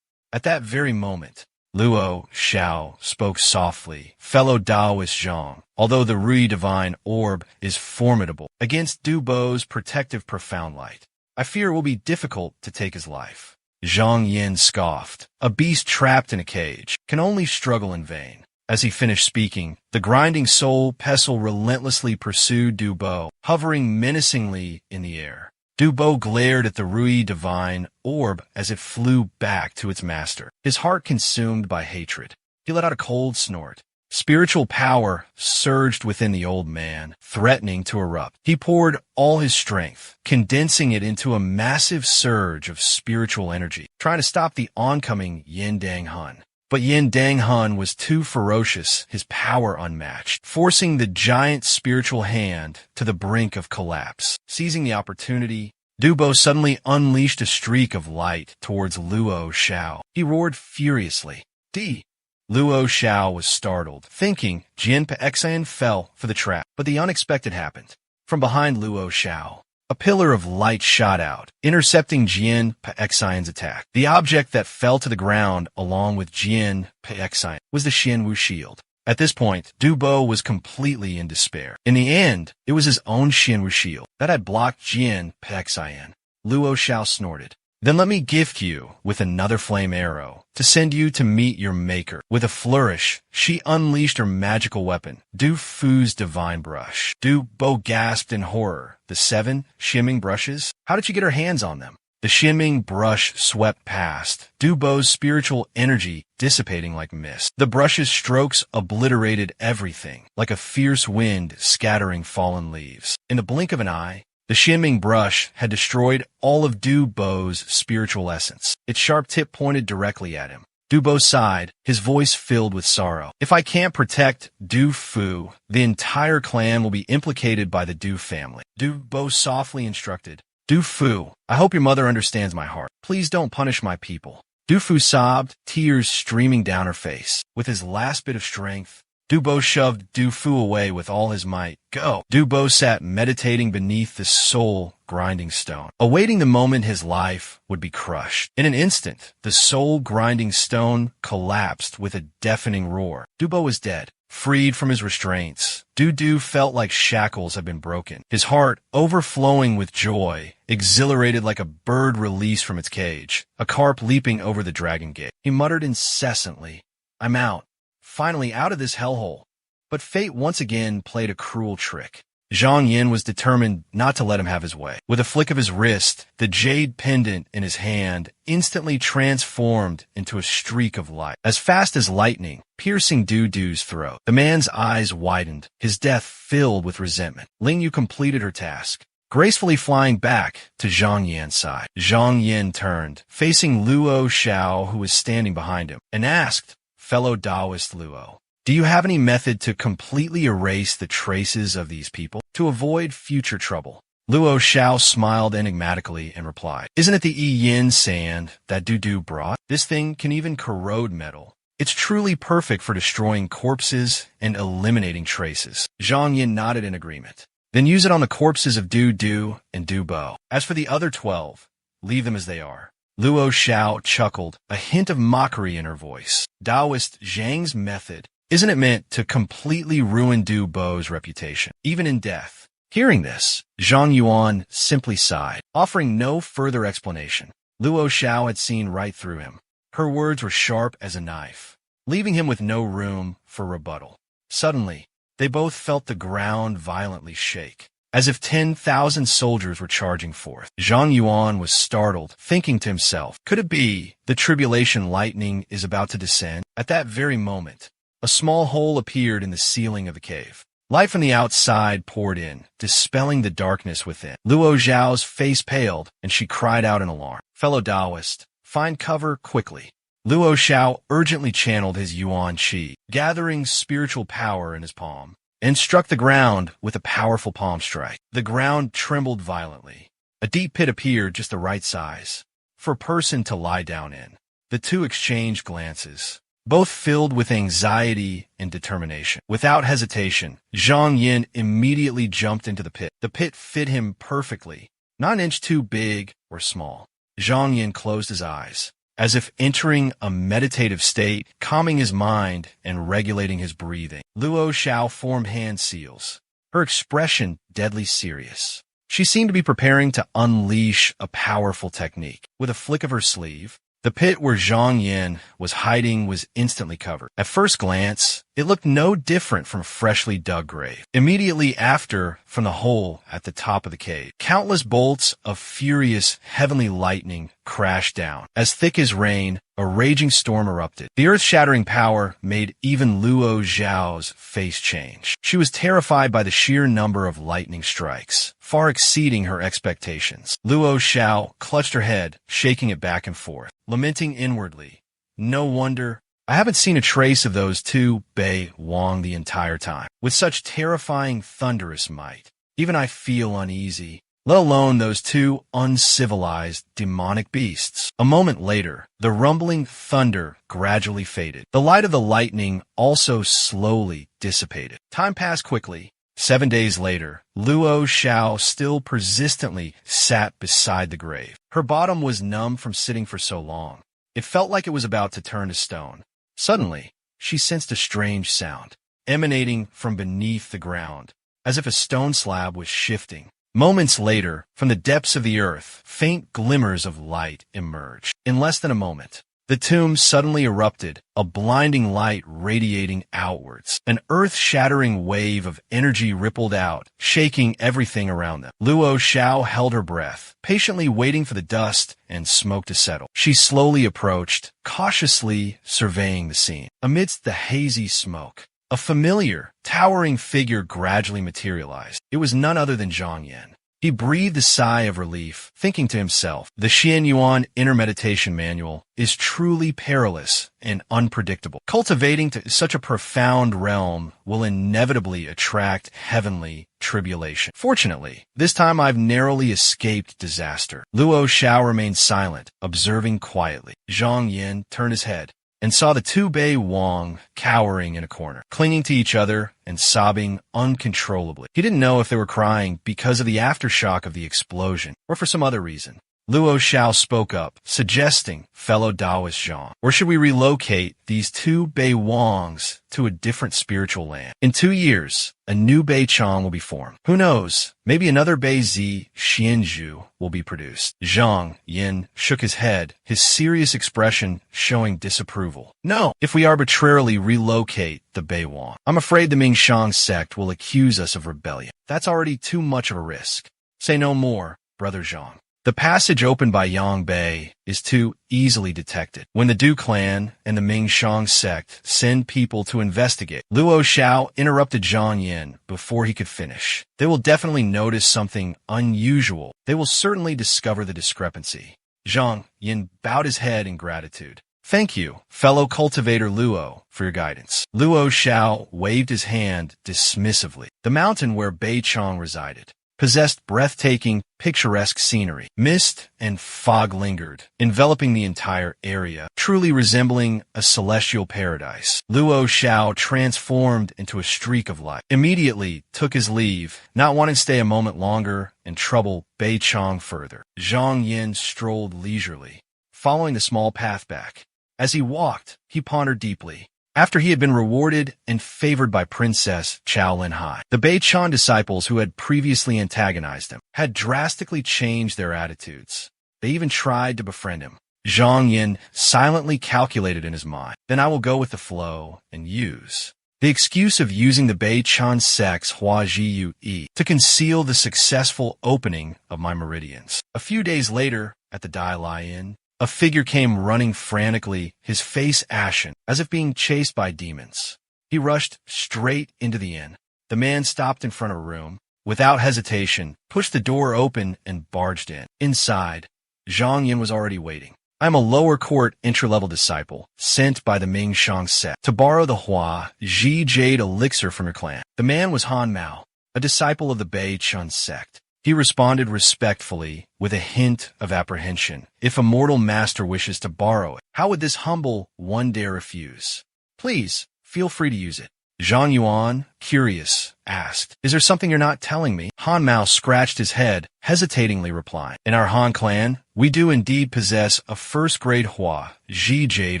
At that very moment, Luo Xiao spoke softly, "Fellow Daoist Zhang, although the Rui divine orb is formidable against Du Bo's protective profound light, I fear it will be difficult to take his life." Zhang Yin scoffed. "A beast trapped in a cage can only struggle in vain." As he finished speaking, the grinding soul pestle relentlessly pursued Du Bo, hovering menacingly in the air. Du Bo glared at the Rui divine orb as it flew back to its master, his heart consumed by hatred. He let out a cold snort. Spiritual power surged within the old man, threatening to erupt. He poured all his strength, condensing it into a massive surge of spiritual energy, trying to stop the oncoming Yin Dang Hun. But Yin Dang Hun was too ferocious, his power unmatched, forcing the giant spiritual hand to the brink of collapse. Seizing the opportunity, Du Bo suddenly unleashed a streak of light towards Luo Xiao. He roared furiously, "D!" Luo Xiao was startled, thinking Jian Pexan fell for the trap. But the unexpected happened. From behind Luo Xiao, a pillar of light shot out, intercepting Jian Pexan's attack. The object that fell to the ground along with Jian Pexan was the Xianwu shield. At this point, Du Bo was completely in despair. In the end, it was his own Xianwu shield that had blocked Jian Pexan. Luo Xiao snorted. "Then let me gift you with another flame arrow to send you to meet your maker." With a flourish, she unleashed her magical weapon, Du Fu's divine brush. Du Bo gasped in horror. "The 7 shimming brushes? How did you get her hands on them?" The shimming brush swept past, Du Bo's spiritual energy dissipating like mist. The brush's strokes obliterated everything, like a fierce wind scattering fallen leaves. In the blink of an eye, the shimming brush had destroyed all of Du Bo's spiritual essence. Its sharp tip pointed directly at him. Du Bo sighed, his voice filled with sorrow. "If I can't protect Du Fu, the entire clan will be implicated by the Du family." Du Bo softly instructed, "Du Fu, I hope your mother understands my heart. Please don't punish my people." Du Fu sobbed, tears streaming down her face. With his last bit of strength, Du Bo shoved Du Fu away with all his might. "Go!" Du Bo sat meditating beneath the soul-grinding stone, awaiting the moment his life would be crushed. In an instant, the soul-grinding stone collapsed with a deafening roar. Du Bo was dead. Freed from his restraints, Du felt like shackles had been broken. His heart, overflowing with joy, exhilarated like a bird released from its cage, a carp leaping over the dragon gate. He muttered incessantly, "I'm out. Finally out of this hellhole." But fate once again played a cruel trick. Zhang Yin was determined not to let him have his way. With a flick of his wrist, the jade pendant in his hand instantly transformed into a streak of light, as fast as lightning, piercing Du's throat. The man's eyes widened, his death filled with resentment. Ling Yu completed her task, gracefully flying back to Zhang Yan's side. Zhang Yin turned, facing Luo Xiao, who was standing behind him, and asked, fellow Taoist Luo. Do you have any method to completely erase the traces of these people to avoid future trouble? Luo Xiao smiled enigmatically and replied, Isn't it the Yi-Yin sand that Du brought? This thing can even corrode metal. It's truly perfect for destroying corpses and eliminating traces. Zhang Yin nodded in agreement. Then use it on the corpses of Du and Du Bo. As for the other 12, leave them as they are. Luo Xiao chuckled, a hint of mockery in her voice. Taoist Zhang's method, isn't it meant to completely ruin Du Bo's reputation, even in death? Hearing this, Zhang Yuan simply sighed, offering no further explanation. Luo Xiao had seen right through him. Her words were sharp as a knife, leaving him with no room for rebuttal. Suddenly, they both felt the ground violently shake, as if 10,000 soldiers were charging forth. Zhang Yuan was startled, thinking to himself, could it be the tribulation lightning is about to descend? At that very moment, a small hole appeared in the ceiling of the cave. Light from the outside poured in, dispelling the darkness within. Luo Zhao's face paled, and she cried out in alarm. Fellow Taoist, find cover quickly. Luo Xiao urgently channeled his Yuan Qi, gathering spiritual power in his palm, and struck the ground with a powerful palm strike. The ground trembled violently. A deep pit appeared just the right size for a person to lie down in. The two exchanged glances, both filled with anxiety and determination. Without hesitation, Zhang Yin immediately jumped into the pit. The pit fit him perfectly, not an inch too big or small. Zhang Yin closed his eyes, as if entering a meditative state, calming his mind and regulating his breathing. Luo Xiao formed hand seals, her expression deadly serious. She seemed to be preparing to unleash a powerful technique. With a flick of her sleeve, the pit where Zhang Yin was hiding was instantly covered. At first glance, it looked no different from a freshly dug grave. Immediately after, from the hole at the top of the cave, countless bolts of furious heavenly lightning crashed down. As thick as rain, a raging storm erupted. The earth-shattering power made even Luo Zhao's face change. She was terrified by the sheer number of lightning strikes, far exceeding her expectations. Luo Xiao clutched her head, shaking it back and forth, lamenting inwardly. No wonder I haven't seen a trace of those two Bei Wang the entire time. With such terrifying thunderous might, even I feel uneasy, let alone those two uncivilized demonic beasts. A moment later, the rumbling thunder gradually faded. The light of the lightning also slowly dissipated. Time passed quickly. 7 days later, Luo Xiao still persistently sat beside the grave. Her bottom was numb from sitting for so long. It felt like it was about to turn to stone. Suddenly, she sensed a strange sound, emanating from beneath the ground, as if a stone slab was shifting. Moments later, from the depths of the earth, faint glimmers of light emerged. In less than a moment, the tomb suddenly erupted, a blinding light radiating outwards. An earth-shattering wave of energy rippled out, shaking everything around them. Luo Xiao held her breath, patiently waiting for the dust and smoke to settle. She slowly approached, cautiously surveying the scene. Amidst the hazy smoke, a familiar, towering figure gradually materialized. It was none other than Zhang Yin. He breathed a sigh of relief, thinking to himself, the Xian Yuan Inner Meditation Manual is truly perilous and unpredictable. Cultivating to such a profound realm will inevitably attract heavenly tribulation. Fortunately, this time I've narrowly escaped disaster. Luo Xiao remained silent, observing quietly. Zhang Yin turned his head and saw the two Bei Wang cowering in a corner, clinging to each other and sobbing uncontrollably. He didn't know if they were crying because of the aftershock of the explosion or for some other reason. Luo Xiao spoke up, suggesting, fellow Taoist Zhang, or should we relocate these two Bei Wangs to a different spiritual land? In 2 years, a new Bei Chang will be formed. Who knows? Maybe another Bei Zi Xianzhu will be produced. Zhang Yin shook his head, his serious expression showing disapproval. No, if we arbitrarily relocate the Bei Wang, I'm afraid the Mingshang sect will accuse us of rebellion. That's already too much of a risk. Say no more, brother Zhang. The passage opened by Yang Bei is too easily detected. When the Du clan and the Mingshang sect send people to investigate, Luo Xiao interrupted Zhang Yin before he could finish. They will definitely notice something unusual. They will certainly discover the discrepancy. Zhang Yin bowed his head in gratitude. Thank you, fellow cultivator Luo, for your guidance. Luo Xiao waved his hand dismissively. The mountain where Bei Chong resided possessed breathtaking, picturesque scenery. Mist and fog lingered, enveloping the entire area, truly resembling a celestial paradise. Luo Xiao transformed into a streak of light, immediately took his leave, not wanting to stay a moment longer and trouble Bei Chong further. Zhang Yin strolled leisurely, following the small path back. As he walked, he pondered deeply. After he had been rewarded and favored by Princess Chao Linhai, the Bei Chan disciples who had previously antagonized him had drastically changed their attitudes. They even tried to befriend him. Zhang Yin silently calculated in his mind, then I will go with the flow and use the excuse of using the Bei Chan sect's Hua Ji Yu Yi to conceal the successful opening of my meridians. A few days later, at the Dai Lai Inn, a figure came running frantically, his face ashen, as if being chased by demons. He rushed straight into the inn. The man stopped in front of a room, without hesitation, pushed the door open and barged in. Inside, Zhang Yin was already waiting. I am a lower court entry-level disciple, sent by the Ming Shang sect to borrow the Hua Ji Jade elixir from your clan. The man was Han Mao, a disciple of the Bei Chun sect. He responded respectfully, with a hint of apprehension. If a mortal master wishes to borrow it, how would this humble one dare refuse? Please, feel free to use it. Zhang Yuan, curious, asked, Is there something you're not telling me? Han Mao scratched his head, hesitatingly replying, In our Han clan, we do indeed possess a first-grade Hua Ji Jade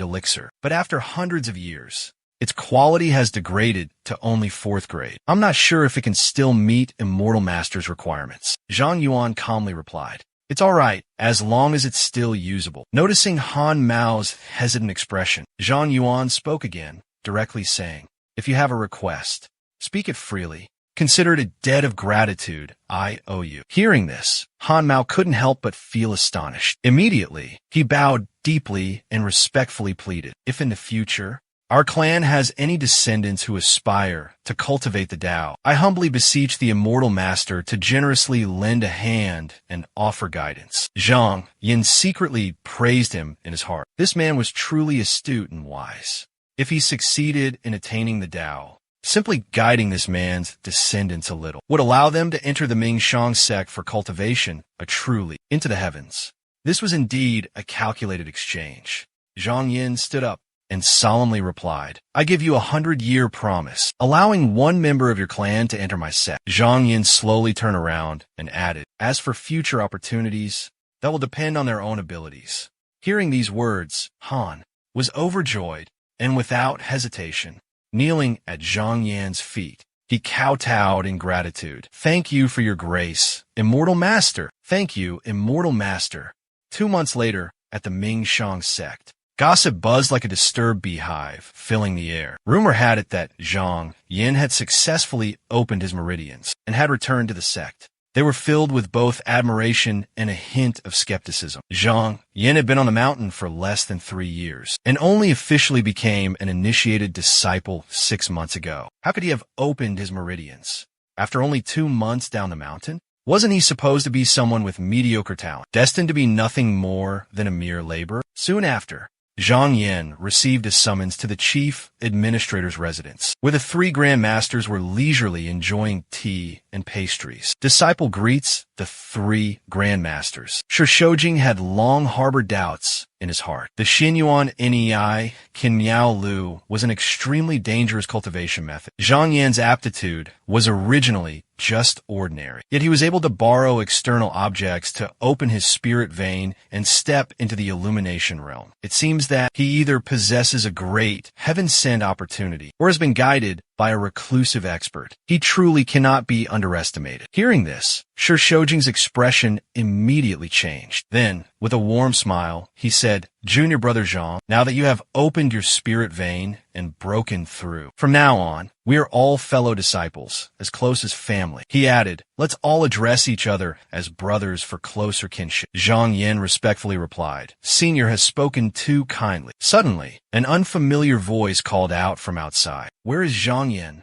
elixir, but after hundreds of years, its quality has degraded to only 4th grade. I'm not sure if it can still meet Immortal Master's requirements. Zhang Yuan calmly replied, It's all right, as long as it's still usable. Noticing Han Mao's hesitant expression, Zhang Yuan spoke again, directly saying, If you have a request, speak it freely. Consider it a debt of gratitude I owe you. Hearing this, Han Mao couldn't help but feel astonished. Immediately, he bowed deeply and respectfully pleaded, If in the future, our clan has any descendants who aspire to cultivate the Tao, I humbly beseech the Immortal Master to generously lend a hand and offer guidance. Zhang Yin secretly praised him in his heart. This man was truly astute and wise. If he succeeded in attaining the Tao, simply guiding this man's descendants a little would allow them to enter the Ming Shang sect for cultivation, a truly into the heavens. This was indeed a calculated exchange. Zhang Yin stood up and solemnly replied, I give you 100-year promise, allowing one member of your clan to enter my sect. Zhang Yin slowly turned around and added, As for future opportunities, that will depend on their own abilities. Hearing these words, Han was overjoyed, and without hesitation, kneeling at Zhang Yan's feet, he kowtowed in gratitude. Thank you for your grace, Immortal Master. Thank you, Immortal Master. 2 months later, at the Ming Shang sect, gossip buzzed like a disturbed beehive, filling the air. Rumor had it that Zhang Yin had successfully opened his meridians and had returned to the sect. They were filled with both admiration and a hint of skepticism. Zhang Yin had been on the mountain for less than 3 years and only officially became an initiated disciple 6 months ago. How could he have opened his meridians after only 2 months down the mountain? Wasn't he supposed to be someone with mediocre talent, destined to be nothing more than a mere laborer? Soon after, Zhang Yin received a summons to the chief administrator's residence, where the 3 grandmasters were leisurely enjoying tea and pastries. Disciple greets the 3 grandmasters. Shishojing had long harbored doubts in his heart. The Xinyuan Nei Qin Miao Lu was an extremely dangerous cultivation method. Zhang Yan's aptitude was originally just ordinary, yet he was able to borrow external objects to open his spirit vein and step into the illumination realm. It seems that he either possesses a great heaven-sent opportunity or has been guided by a reclusive expert. He truly cannot be underestimated. Hearing this, Shishojing's expression immediately changed. Then, with a warm smile, he said, Junior brother Zhang, now that you have opened your spirit vein and broken through, from now on, we are all fellow disciples, as close as family. He added, Let's all address each other as brothers for closer kinship. Zhang Yin respectfully replied, Senior has spoken too kindly. Suddenly, an unfamiliar voice called out from outside. Where is Zhang Yin?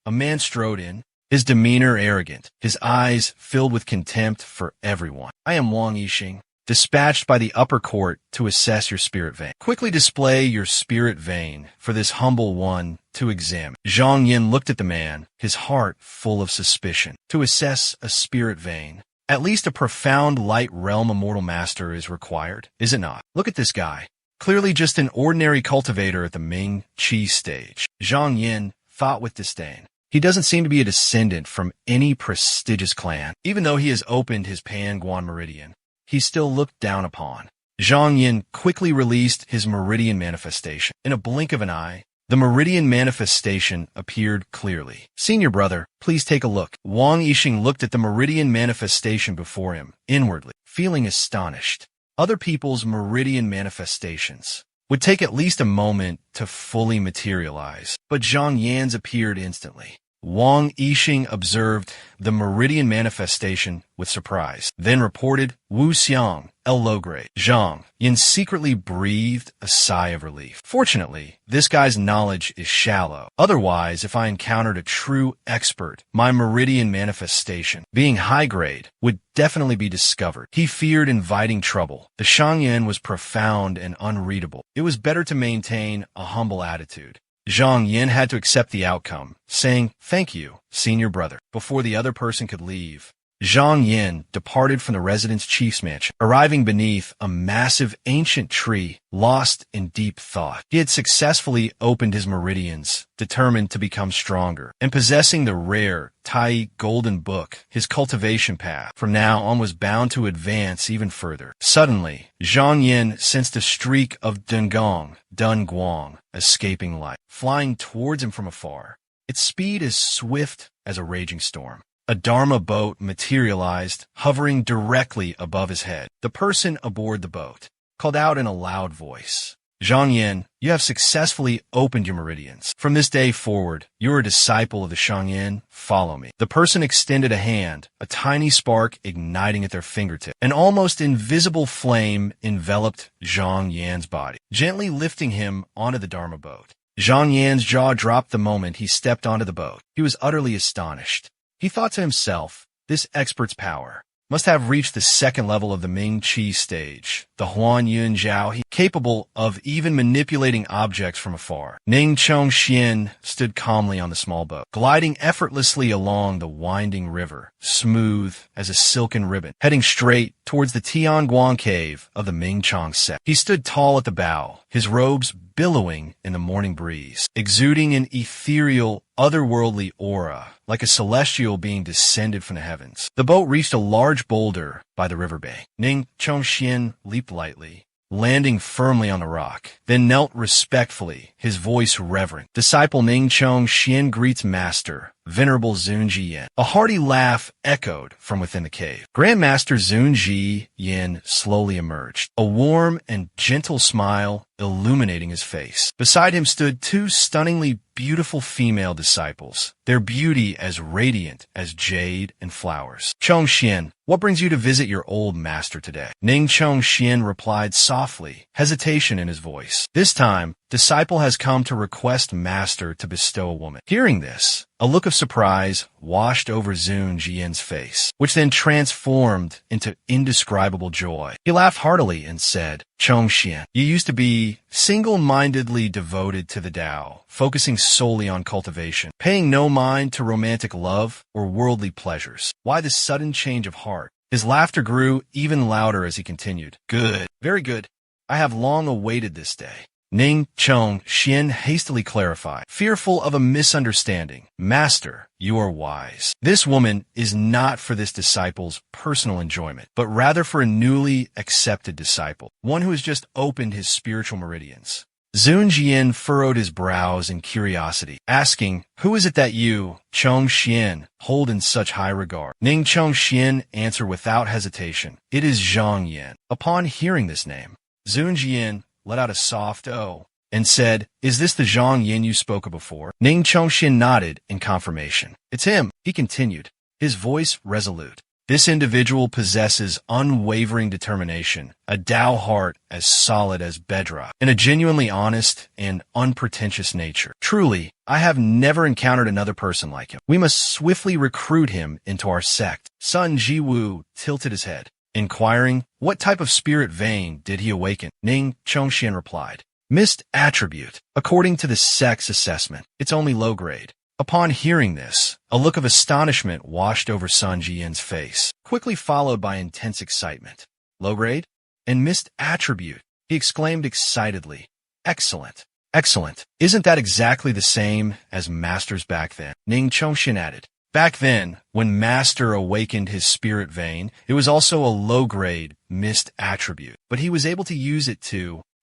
A man strode in, his demeanor arrogant, his eyes filled with contempt for everyone. I am Wang Yixing, dispatched by the upper court to assess your spirit vein. Quickly display your spirit vein for this humble one to examine. Zhang Yin looked at the man, his heart full of suspicion. To assess a spirit vein, at least a profound light realm immortal master is required, is it not? Look at this guy. Clearly just an ordinary cultivator at the Ming Qi stage. Zhang Yin thought with disdain. He doesn't seem to be a descendant from any prestigious clan. Even though he has opened his Panguan meridian, he's still looked down upon. Zhang Yin quickly released his meridian manifestation. In a blink of an eye, the meridian manifestation appeared clearly. Senior brother, please take a look. Wang Yixing looked at the meridian manifestation before him, inwardly, feeling astonished. Other people's meridian manifestations would take at least a moment to fully materialize, but Zhang Yan's appeared instantly. Wang Yixing observed the meridian manifestation with surprise, then reported, Wu Xiang, El Logre. Zhang Yin secretly breathed a sigh of relief. Fortunately, this guy's knowledge is shallow. Otherwise, if I encountered a true expert, my meridian manifestation, being high grade, would definitely be discovered. He feared inviting trouble. The Shangyan was profound and unreadable. It was better to maintain a humble attitude. Zhang Yin had to accept the outcome, saying, thank you, senior brother. Before the other person could leave, Zhang Yin departed from the residence chief's mansion, arriving beneath a massive ancient tree, lost in deep thought. He had successfully opened his meridians, determined to become stronger, and possessing the rare Tai Golden Book, his cultivation path from now on was bound to advance even further. Suddenly, Zhang Yin sensed a streak of Dunguang, escaping light, flying towards him from afar. Its speed is swift as a raging storm. A Dharma boat materialized, hovering directly above his head. The person aboard the boat called out in a loud voice, Zhang Yin, you have successfully opened your meridians. From this day forward, you are a disciple of the Shangyan. Follow me. The person extended a hand, a tiny spark igniting at their fingertip. An almost invisible flame enveloped Zhang Yan's body, gently lifting him onto the Dharma boat. Zhang Yan's jaw dropped the moment he stepped onto the boat. He was utterly astonished. He thought to himself, this expert's power must have reached the second level of the Ming Qi stage, the Huan Yun Zhao, capable of even manipulating objects from afar. Ning Chongxian stood calmly on the small boat, gliding effortlessly along the winding river, smooth as a silken ribbon, heading straight towards the Tianguan cave of the Ming Chong sect. He stood tall at the bow, his robes billowing in the morning breeze, exuding an ethereal, otherworldly aura, like a celestial being descended from the heavens. The boat reached a large boulder by the river bank. Ning Chongxian leaped lightly, landing firmly on the rock, then knelt respectfully, his voice reverent. Disciple Ning Chongxian greets Master, Venerable Zunji Yin. A hearty laugh echoed from within the cave. Grandmaster Zunji Yin slowly emerged, a warm and gentle smile illuminating his face. Beside him stood two stunningly beautiful female disciples, their beauty as radiant as jade and flowers. Chongxian, what brings you to visit your old master today? Ning Chongxian replied softly, hesitation in his voice. This time, disciple has come to request master to bestow a woman. Hearing this, a look of surprise washed over Zun Jian's face, which then transformed into indescribable joy. He laughed heartily and said, Chongxian, you used to be single-mindedly devoted to the Tao, focusing solely on cultivation, paying no mind to romantic love or worldly pleasures. Why this sudden change of heart? His laughter grew even louder as he continued. Good, very good. I have long awaited this day. Ning Chongxian hastily clarified, fearful of a misunderstanding. Master, you are wise. This woman is not for this disciple's personal enjoyment, but rather for a newly accepted disciple, one who has just opened his spiritual meridians. Zun Jian furrowed his brows in curiosity, asking, who is it that you, Chongxian, hold in such high regard? Ning Chongxian answered without hesitation, it is Zhang Yin. Upon hearing this name, Zun Jian let out a soft "oh" and said, is this the Zhang Yin you spoke of before? Ning Chongxian nodded in confirmation. It's him, he continued, his voice resolute. This individual possesses unwavering determination, a Tao heart as solid as bedrock, and a genuinely honest and unpretentious nature. Truly, I have never encountered another person like him. We must swiftly recruit him into our sect. Sun Jiwu tilted his head. Inquiring, what type of spirit vein did he awaken? Ning Chongxian replied, mist attribute. According to the sex assessment, it's only low grade. Upon hearing this, a look of astonishment washed over Sun Jian's face, quickly followed by intense excitement. Low grade? And mist attribute, he exclaimed excitedly. Excellent. Excellent. Isn't that exactly the same as Master's back then? Ning Chongxian added. Back then, when Master awakened his spirit vein, it was also a low-grade mist attribute, but he was able to use it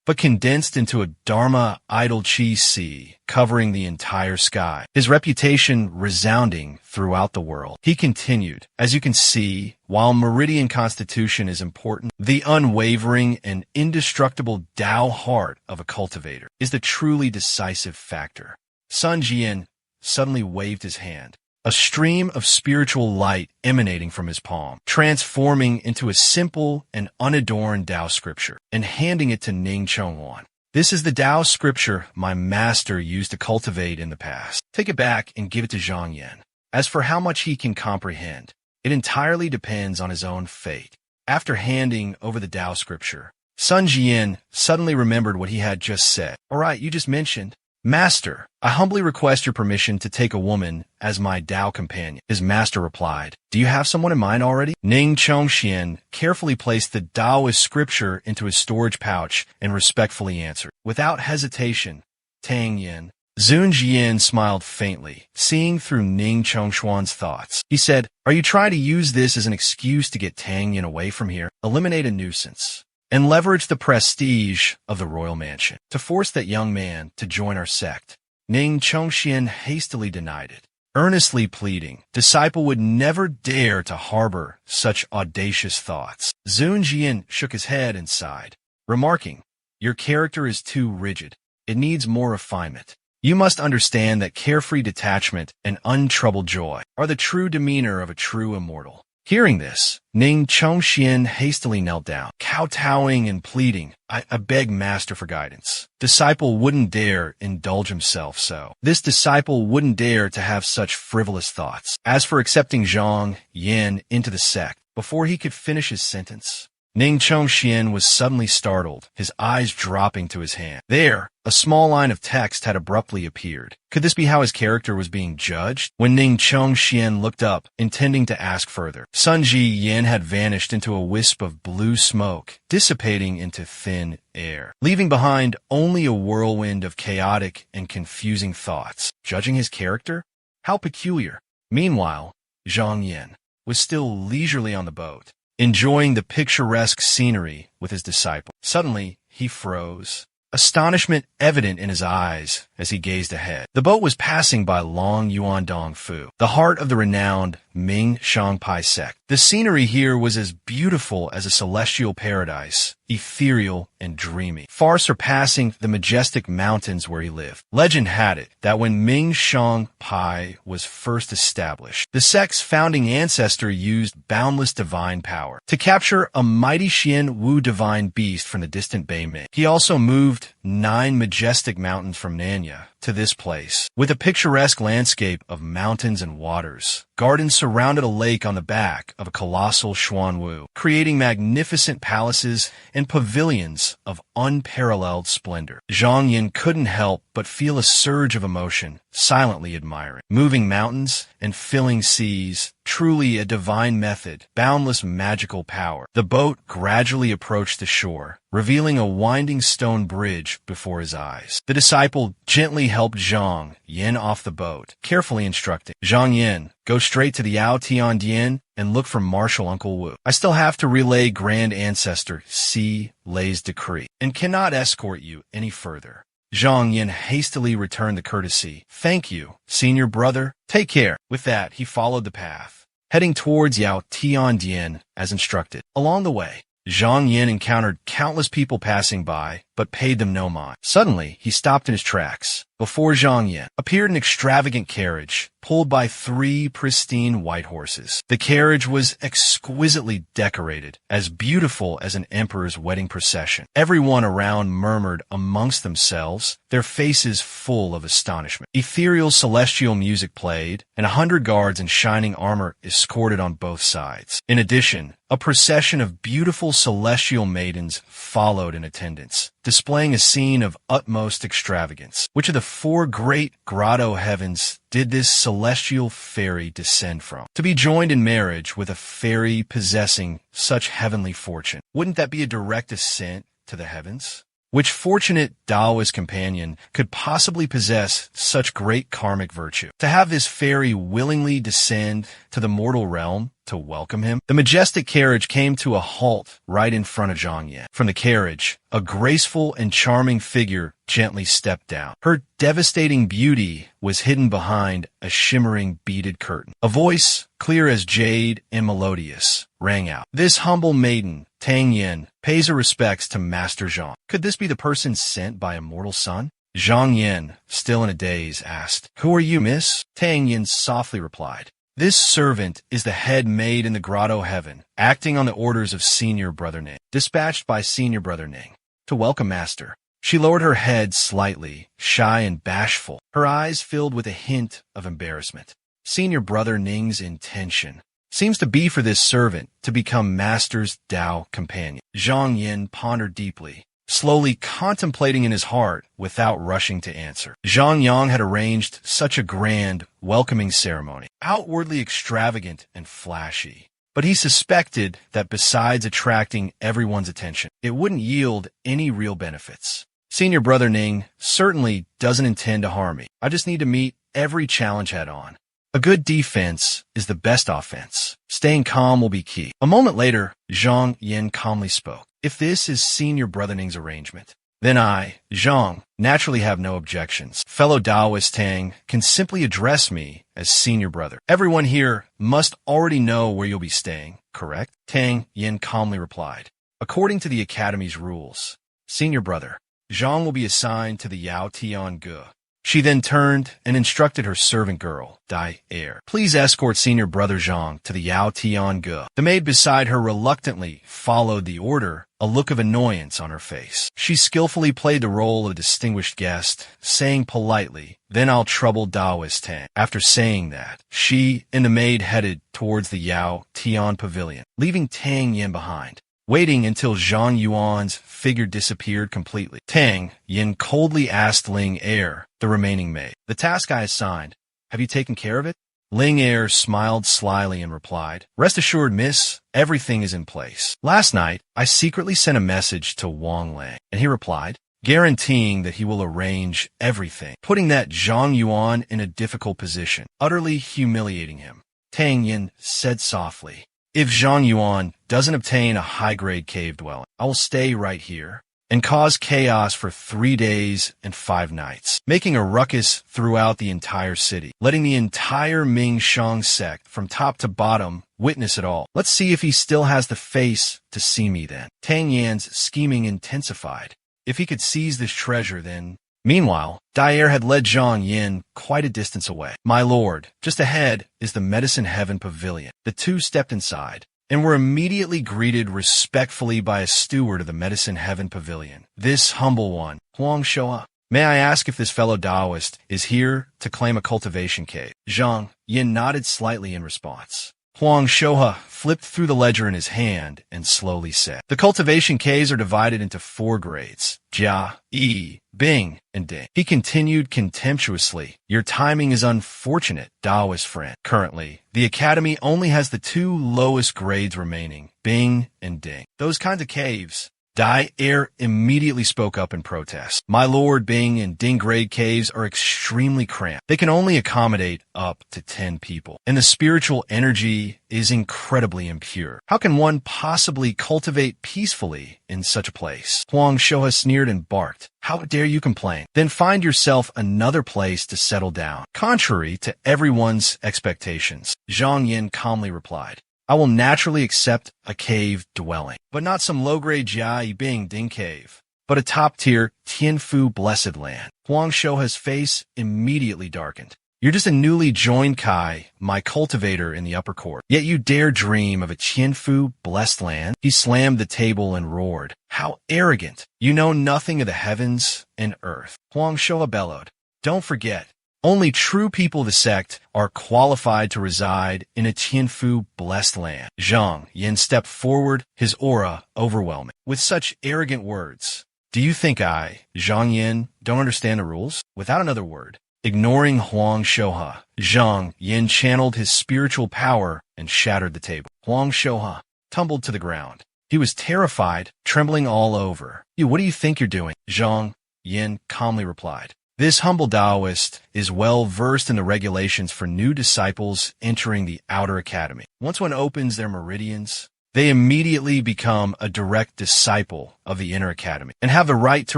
but condensed into a Dharma idol chi sea, covering the entire sky, his reputation resounding throughout the world. He continued, as you can see, while meridian constitution is important, the unwavering and indestructible Tao heart of a cultivator is the truly decisive factor. Sun Jian suddenly waved his hand. A stream of spiritual light emanating from his palm, transforming into a simple and unadorned Tao scripture, and handing it to Ning Chongwan. This is the Tao scripture my master used to cultivate in the past. Take it back and give it to Zhang Yan. As for how much he can comprehend, it entirely depends on his own fate. After handing over the Tao scripture, Sun Jian suddenly remembered what he had just said. All right, you just mentioned. Master, I humbly request your permission to take a woman as my Tao companion. His master replied, do you have someone in mind already? Ning Chongxian carefully placed the Taoist scripture into his storage pouch and respectfully answered. Without hesitation, Tang Yin. Zun Jian smiled faintly, seeing through Ning Chongxuan's thoughts. He said, are you trying to use this as an excuse to get Tang Yin away from here? Eliminate a nuisance and leverage the prestige of the royal mansion to force that young man to join our sect. Ning Chongxian hastily denied it, earnestly pleading, disciple would never dare to harbor such audacious thoughts. Zun Jian shook his head and sighed, remarking, your character is too rigid. It needs more refinement. You must understand that carefree detachment and untroubled joy are the true demeanor of a true immortal. Hearing this, Ning Chongxian hastily knelt down, kowtowing and pleading, I beg Master for guidance. Disciple wouldn't dare indulge himself so. This disciple wouldn't dare to have such frivolous thoughts. As for accepting Zhang Yan into the sect, before he could finish his sentence, Ning Chongxian was suddenly startled, his eyes dropping to his hand. There, a small line of text had abruptly appeared. Could this be how his character was being judged? When Ning Chongxian looked up, intending to ask further, Sun Jian had vanished into a wisp of blue smoke, dissipating into thin air, leaving behind only a whirlwind of chaotic and confusing thoughts. Judging his character? How peculiar. Meanwhile, Zhang Yan was still leisurely on the boat, enjoying the picturesque scenery with his disciple. Suddenly, he froze, astonishment evident in his eyes as he gazed ahead. The boat was passing by Long Yuandong Fu, the heart of the renowned Ming Shangpai sect. The scenery here was as beautiful as a celestial paradise, ethereal and dreamy, far surpassing the majestic mountains where he lived. Legend had it that when Ming Shangpai was first established, the sect's founding ancestor used boundless divine power to capture a mighty Xian Wu divine beast from the distant Beiming. He also moved 9 majestic mountains from Nanya to this place, with a picturesque landscape of mountains and waters. Gardens surrounded a lake on the back of a colossal Xuanwu, creating magnificent palaces and pavilions of unparalleled splendor. Zhang Yin couldn't help but feel a surge of emotion, silently admiring. Moving mountains and filling seas, truly a divine method, boundless magical power. The boat gradually approached the shore, revealing a winding stone bridge before his eyes. The disciple gently helped Zhang Yin off the boat, carefully instructing, Zhang Yin, go straight to the Ao Tiandian and look for Marshal Uncle Wu. I still have to relay Grand Ancestor Si Lei's decree and cannot escort you any further. Zhang Yin hastily returned the courtesy. Thank you, senior brother. Take care. With that, he followed the path, heading towards Yao Tiandian as instructed. Along the way, Zhang Yin encountered countless people passing by, but paid them no mind. Suddenly, he stopped in his tracks. Before Zhang Yin appeared an extravagant carriage, pulled by 3 pristine white horses. The carriage was exquisitely decorated, as beautiful as an emperor's wedding procession. Everyone around murmured amongst themselves, their faces full of astonishment. Ethereal celestial music played, and 100 guards in shining armor escorted on both sides. In addition, a procession of beautiful celestial maidens followed in attendance, displaying a scene of utmost extravagance. Which of the 4 great grotto heavens did this celestial fairy descend from? To be joined in marriage with a fairy possessing such heavenly fortune, wouldn't that be a direct ascent to the heavens? Which fortunate Taoist companion could possibly possess such great karmic virtue? To have this fairy willingly descend to the mortal realm to welcome him? The majestic carriage came to a halt right in front of Zhang Yin. From the carriage, a graceful and charming figure gently stepped down. Her devastating beauty was hidden behind a shimmering beaded curtain. A voice, clear as jade and melodious, rang out. "This humble maiden, Tang Yin, pays her respects to Master Zhang." Could this be the person sent by a mortal son? Zhang Yin, still in a daze, asked, "Who are you, miss?" Tang Yin softly replied, "This servant is the head maid in the grotto heaven, acting on the orders of Senior Brother Ning, dispatched by Senior Brother Ning to welcome Master." She lowered her head slightly, shy and bashful, her eyes filled with a hint of embarrassment. Senior Brother Ning's intention seems to be for this servant to become Master's Tao companion. Zhang Yin pondered deeply, slowly contemplating in his heart without rushing to answer. Zhang Yang had arranged such a grand, welcoming ceremony, outwardly extravagant and flashy. But he suspected that besides attracting everyone's attention, it wouldn't yield any real benefits. Senior Brother Ning certainly doesn't intend to harm me. I just need to meet every challenge head on. A good defense is the best offense. Staying calm will be key. A moment later, Zhang Yin calmly spoke. "If this is Senior Brother Ning's arrangement, then I, Zhang, naturally have no objections. Fellow Taoist Tang can simply address me as Senior Brother. Everyone here must already know where you'll be staying, correct?" Tang Yin calmly replied. "According to the Academy's rules, Senior Brother, Zhang will be assigned to the Yao Tian Ge." She then turned and instructed her servant girl, Dai Er, "Please escort Senior Brother Zhang to the Yao Tian Ge." The maid beside her reluctantly followed the order, a look of annoyance on her face. She skillfully played the role of a distinguished guest, saying politely, "Then I'll trouble Taoist Tang." After saying that, she and the maid headed towards the Yao Tian Pavilion, leaving Tang Yin behind. Waiting until Zhang Yuan's figure disappeared completely, Tang Yin coldly asked Ling Er, the remaining maid, "The task I assigned, have you taken care of it?" Ling Er smiled slyly and replied, "Rest assured, miss, everything is in place. Last night, I secretly sent a message to Wang Lang, and he replied, guaranteeing that he will arrange everything, putting that Zhang Yuan in a difficult position, utterly humiliating him." Tang Yin said softly, "If Zhang Yuan doesn't obtain a high-grade cave dwelling, I will stay right here and cause chaos for 3 days and 5 nights, making a ruckus throughout the entire city, letting the entire Ming Shang sect from top to bottom witness it all. Let's see if he still has the face to see me then." Tang Yan's scheming intensified. If he could seize this treasure, then... Meanwhile, Dai Er had led Zhang Yin quite a distance away. "My lord, just ahead is the Medicine Heaven Pavilion." The two stepped inside and were immediately greeted respectfully by a steward of the Medicine Heaven Pavilion. "This humble one, Huang Shoa. May I ask if this fellow Taoist is here to claim a cultivation cave?" Zhang Yin nodded slightly in response. Huang Shoha flipped through the ledger in his hand and slowly said, "The cultivation caves are divided into 4 grades, Jia, Yi, Bing, and Ding." He continued contemptuously, "Your timing is unfortunate, Taoist friend. Currently, the Academy only has the 2 lowest grades remaining, Bing and Ding. Those kinds of caves." Dai Er immediately spoke up in protest. "My lord, Bing and Ding grade caves are extremely cramped. They can only accommodate up to 10 people, and the spiritual energy is incredibly impure. How can one possibly cultivate peacefully in such a place?" Huang Shoha sneered and barked, "How dare you complain? Then find yourself another place to settle down." Contrary to everyone's expectations, Zhang Yin calmly replied, "I will naturally accept a cave dwelling, but not some low-grade Jia Bing Ding cave. but a top-tier Tianfu blessed land. Huang Shouha's face immediately darkened. You're just a newly joined Kai, my cultivator in the upper court. Yet you dare dream of a Tianfu blessed land? He slammed the table and roared. How arrogant! You know nothing of the heavens and earth. Huang Shouha bellowed. Don't forget, only true people of the sect are qualified to reside in a Tianfu blessed land. Zhang Yin stepped forward, his aura overwhelming. With such arrogant words, do you think I, Zhang Yin, don't understand the rules? Without another word, ignoring Huang Shouha, Zhang Yin channeled his spiritual power and shattered the table. Huang Shouha tumbled to the ground. He was terrified, trembling all over. What do you think you're doing? Zhang Yin calmly replied. This humble Taoist is well versed in the regulations for new disciples entering the outer academy. Once one opens their meridians, they immediately become a direct disciple of the inner academy and have the right to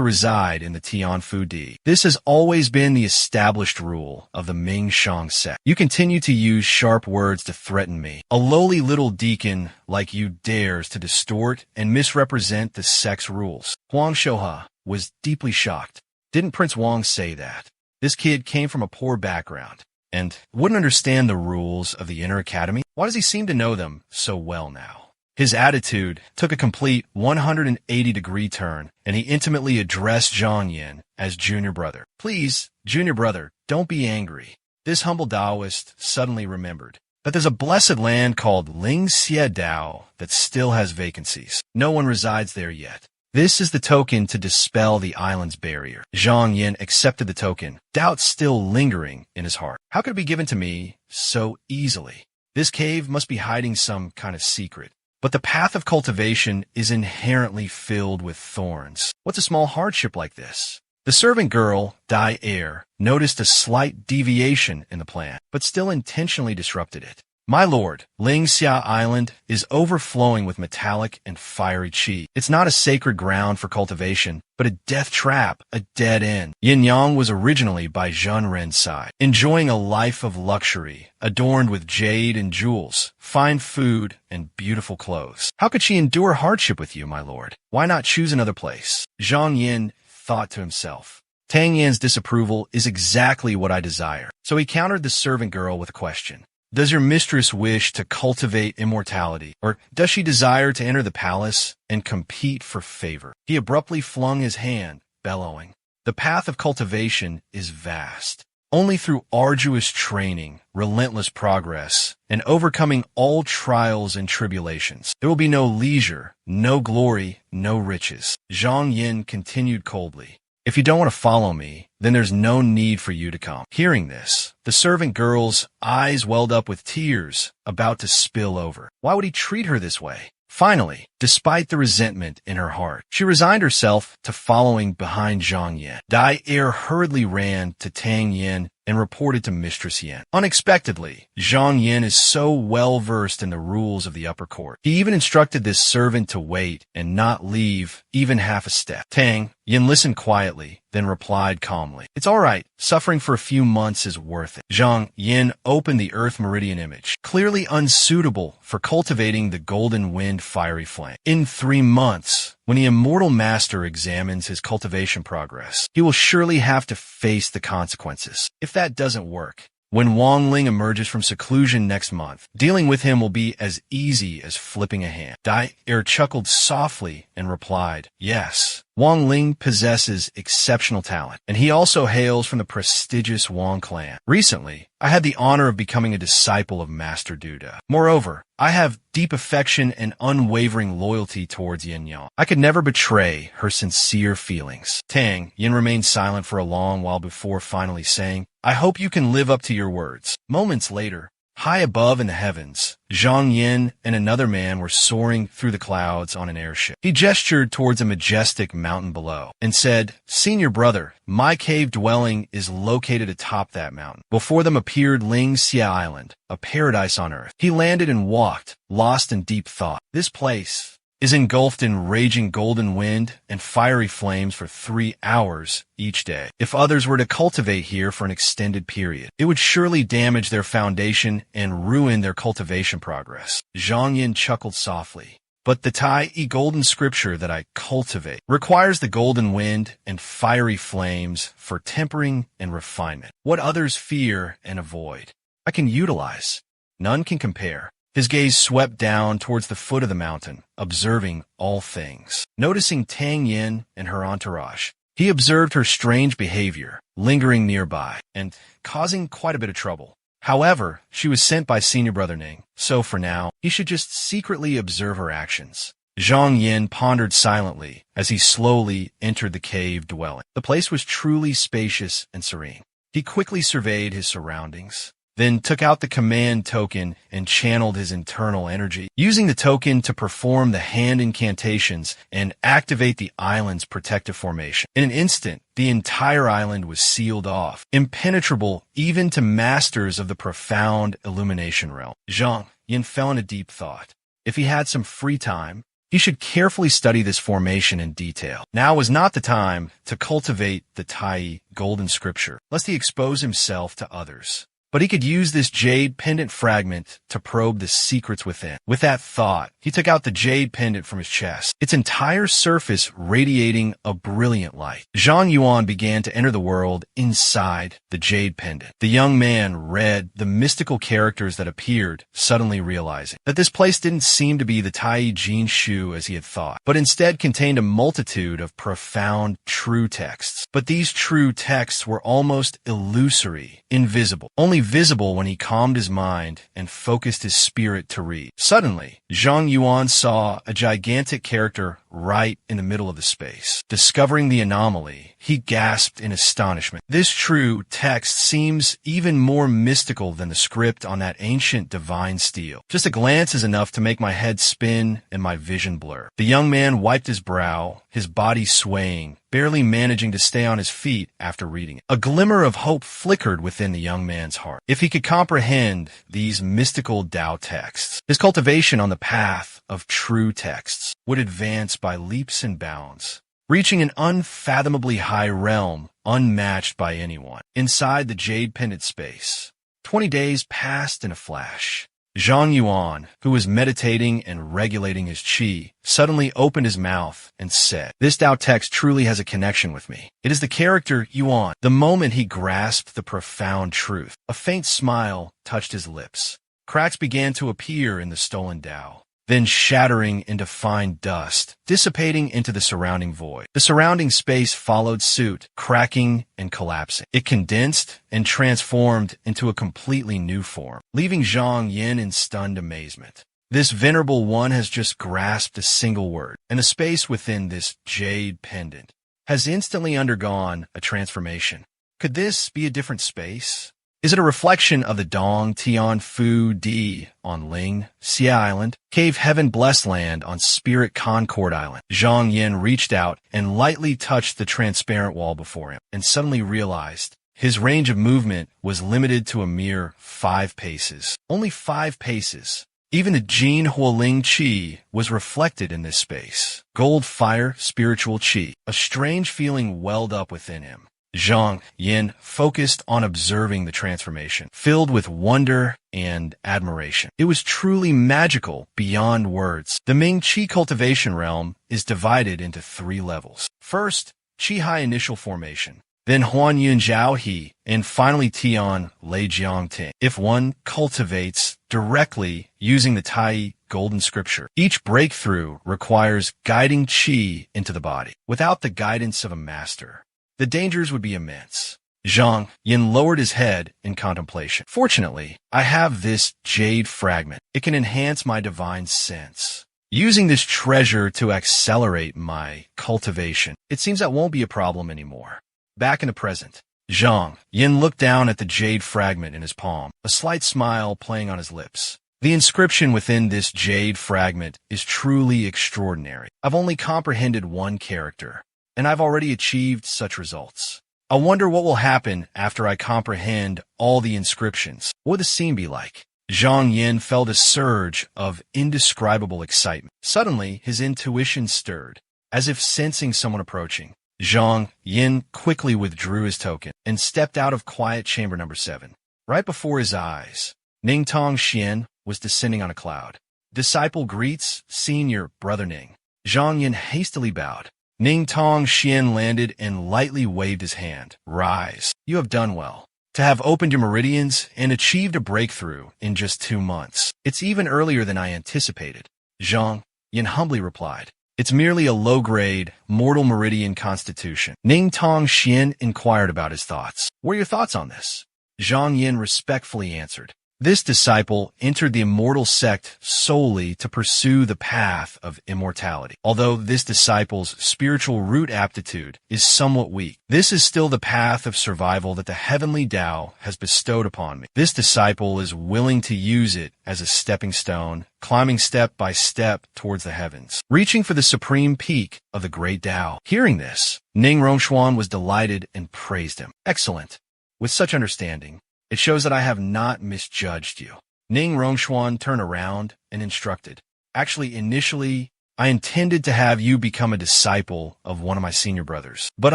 reside in the Tianfu Di. This has always been the established rule of the Ming Shang sect. You continue to use sharp words to threaten me. A lowly little deacon like you dares to distort and misrepresent the sect's rules. Huang Shouha was deeply shocked. Didn't Prince Wang say that? This kid came from a poor background and wouldn't understand the rules of the inner academy? Why does he seem to know them so well now? His attitude took a complete 180-degree turn, and he intimately addressed Zhang Yin as junior brother. Please, junior brother, don't be angry. This humble Taoist suddenly remembered that there's a blessed land called Ling Xie Dao that still has vacancies. No one resides there yet. This is the token to dispel the island's barrier. Zhang Yin accepted the token, doubt still lingering in his heart. How could it be given to me so easily? This cave must be hiding some kind of secret. But the path of cultivation is inherently filled with thorns. What's a small hardship like this? The servant girl, Dai Er, noticed a slight deviation in the plan, but still intentionally disrupted it. My lord, Ling Xia Island is overflowing with metallic and fiery qi. It's not a sacred ground for cultivation, but a death trap, a dead end. Yin Yang was originally by Zhen Ren's side, enjoying a life of luxury, adorned with jade and jewels, fine food, and beautiful clothes. How could she endure hardship with you, my lord? Why not choose another place? Zhang Yin thought to himself. Tang Yan's disapproval is exactly what I desire. So he countered the servant girl with a question. Does your mistress wish to cultivate immortality, or does she desire to enter the palace and compete for favor? He abruptly flung his hand, bellowing. The path of cultivation is vast. Only through arduous training, relentless progress, and overcoming all trials and tribulations, there will be no leisure, no glory, no riches. Zhang Yin continued coldly. If you don't want to follow me, then there's no need for you to come. Hearing this, the servant girl's eyes welled up with tears, about to spill over. Why would he treat her this way? Finally, despite the resentment in her heart, she resigned herself to following behind Zhang Yin. Dai Er hurriedly ran to Tang Yin and reported to Mistress Yin. Unexpectedly, Zhang Yin is so well versed in the rules of the upper court. He even instructed this servant to wait and not leave even half a step. Tang Yin listened quietly, then replied calmly. It's all right. Suffering for a few months is worth it. Zhang Yin opened the Earth Meridian image, clearly unsuitable for cultivating the golden wind fiery flame. In 3 months, when the immortal master examines his cultivation progress, he will surely have to face the consequences. If that doesn't work, when Wang Ling emerges from seclusion next month, dealing with him will be as easy as flipping a hand. Dai Er chuckled softly and replied, yes, Wang Ling possesses exceptional talent, and he also hails from the prestigious Wang clan. Recently, I had the honor of becoming a disciple of Master Duda. Moreover, I have deep affection and unwavering loyalty towards Yin Yang. I could never betray her sincere feelings. Tang Yin remained silent for a long while before finally saying, I hope you can live up to your words. Moments later, high above in the heavens, Zhang Yin and another man were soaring through the clouds on an airship. He gestured towards a majestic mountain below and said, Senior brother, my cave dwelling is located atop that mountain. Before them appeared Ling Xia Island, a paradise on earth. He landed and walked, lost in deep thought. This place is engulfed in raging golden wind and fiery flames for 3 hours each day. If others were to cultivate here for an extended period, it would surely damage their foundation and ruin their cultivation progress. Zhang Yin chuckled softly. But the Tai golden scripture that I cultivate requires the golden wind and fiery flames for tempering and refinement. What others fear and avoid, I can utilize. None can compare. His gaze swept down towards the foot of the mountain, observing all things. Noticing Tang Yin and her entourage, he observed her strange behavior, lingering nearby, and causing quite a bit of trouble. However, she was sent by senior brother Ning, so for now, he should just secretly observe her actions. Zhang Yin pondered silently as he slowly entered the cave dwelling. The place was truly spacious and serene. He quickly surveyed his surroundings, then took out the command token and channeled his internal energy, using the token to perform the hand incantations and activate the island's protective formation. In an instant, the entire island was sealed off, impenetrable even to masters of the profound illumination realm. Zhang Yin fell into deep thought. If he had some free time, he should carefully study this formation in detail. Now was not the time to cultivate the Tai golden scripture, lest he expose himself to others. But he could use this jade pendant fragment to probe the secrets within. With that thought, he took out the jade pendant from his chest, its entire surface radiating a brilliant light. Zhang Yuan began to enter the world inside the jade pendant. The young man read the mystical characters that appeared, suddenly realizing that this place didn't seem to be the Tai Jin Shu as he had thought, but instead contained a multitude of profound true texts. But these true texts were almost illusory, invisible, only visible when he calmed his mind and focused his spirit to read. Suddenly, Zhang Yuan saw a gigantic character right in the middle of the space. Discovering the anomaly, he gasped in astonishment. This true text seems even more mystical than the script on that ancient divine stele. Just a glance is enough to make my head spin and my vision blur. The young man wiped his brow, his body swaying, barely managing to stay on his feet after reading it. A glimmer of hope flickered within the young man's heart. If he could comprehend these mystical Tao texts, his cultivation on the path of true texts would advance by leaps and bounds, reaching an unfathomably high realm unmatched by anyone. Inside the jade pendant space, 20 days passed in a flash. Zhang Yuan, who was meditating and regulating his qi, suddenly opened his mouth and said, "This Tao text truly has a connection with me. It is the character Yuan." The moment he grasped the profound truth, a faint smile touched his lips. Cracks began to appear in the stolen Tao, then shattering into fine dust, dissipating into the surrounding void. The surrounding space followed suit, cracking and collapsing. It condensed and transformed into a completely new form, leaving Zhang Yin in stunned amazement. This venerable one has just grasped a single word, and the space within this jade pendant has instantly undergone a transformation. Could this be a different space? Is it a reflection of the Dong Tian Fu Di on Ling, Xia Island, Cave Heaven Blessed Land on Spirit Concord Island? Zhang Yin reached out and lightly touched the transparent wall before him, and suddenly realized his range of movement was limited to a mere 5 paces. Only 5 paces. Even the Jin Huoling Qi was reflected in this space. Gold fire, spiritual Qi. A strange feeling welled up within him. Zhang Yin focused on observing the transformation, filled with wonder and admiration. It was truly magical beyond words. The Ming Qi cultivation realm is divided into 3 levels. First, Qi Hai initial formation, then Huan Yun Zhao He, and finally Tian Lei Jiang Ting. If one cultivates directly using the Tai golden scripture, each breakthrough requires guiding Qi into the body. Without the guidance of a master, the dangers would be immense. Zhang Yin lowered his head in contemplation. Fortunately, I have this jade fragment. It can enhance my divine sense. Using this treasure to accelerate my cultivation, it seems that won't be a problem anymore. Back in the present, Zhang Yin looked down at the jade fragment in his palm, a slight smile playing on his lips. The inscription within this jade fragment is truly extraordinary. I've only comprehended one character, and I've already achieved such results. I wonder what will happen after I comprehend all the inscriptions. What would the scene be like? Zhang Yin felt a surge of indescribable excitement. Suddenly, his intuition stirred, as if sensing someone approaching. Zhang Yin quickly withdrew his token and stepped out of quiet chamber number 7. Right before his eyes, Ningtong Xian was descending on a cloud. Disciple greets senior brother Ning. Zhang Yin hastily bowed. Ning Tong Xian landed and lightly waved his hand. Rise. You have done well. To have opened your meridians and achieved a breakthrough in just 2 months. It's even earlier than I anticipated. Zhang Yin humbly replied. It's merely a low-grade, mortal meridian constitution. Ning Tong Xian inquired about his thoughts. What are your thoughts on this? Zhang Yin respectfully answered. This disciple entered the immortal sect solely to pursue the path of immortality. Although this disciple's spiritual root aptitude is somewhat weak, this is still the path of survival that the heavenly Tao has bestowed upon me. This disciple is willing to use it as a stepping stone, climbing step by step towards the heavens, reaching for the supreme peak of the great Tao. Hearing this, Ning Rongshuan was delighted and praised him. Excellent. With such understanding, it shows that I have not misjudged you. Ning Rongshuan turned around and instructed. Actually, initially, I intended to have you become a disciple of one of my senior brothers. But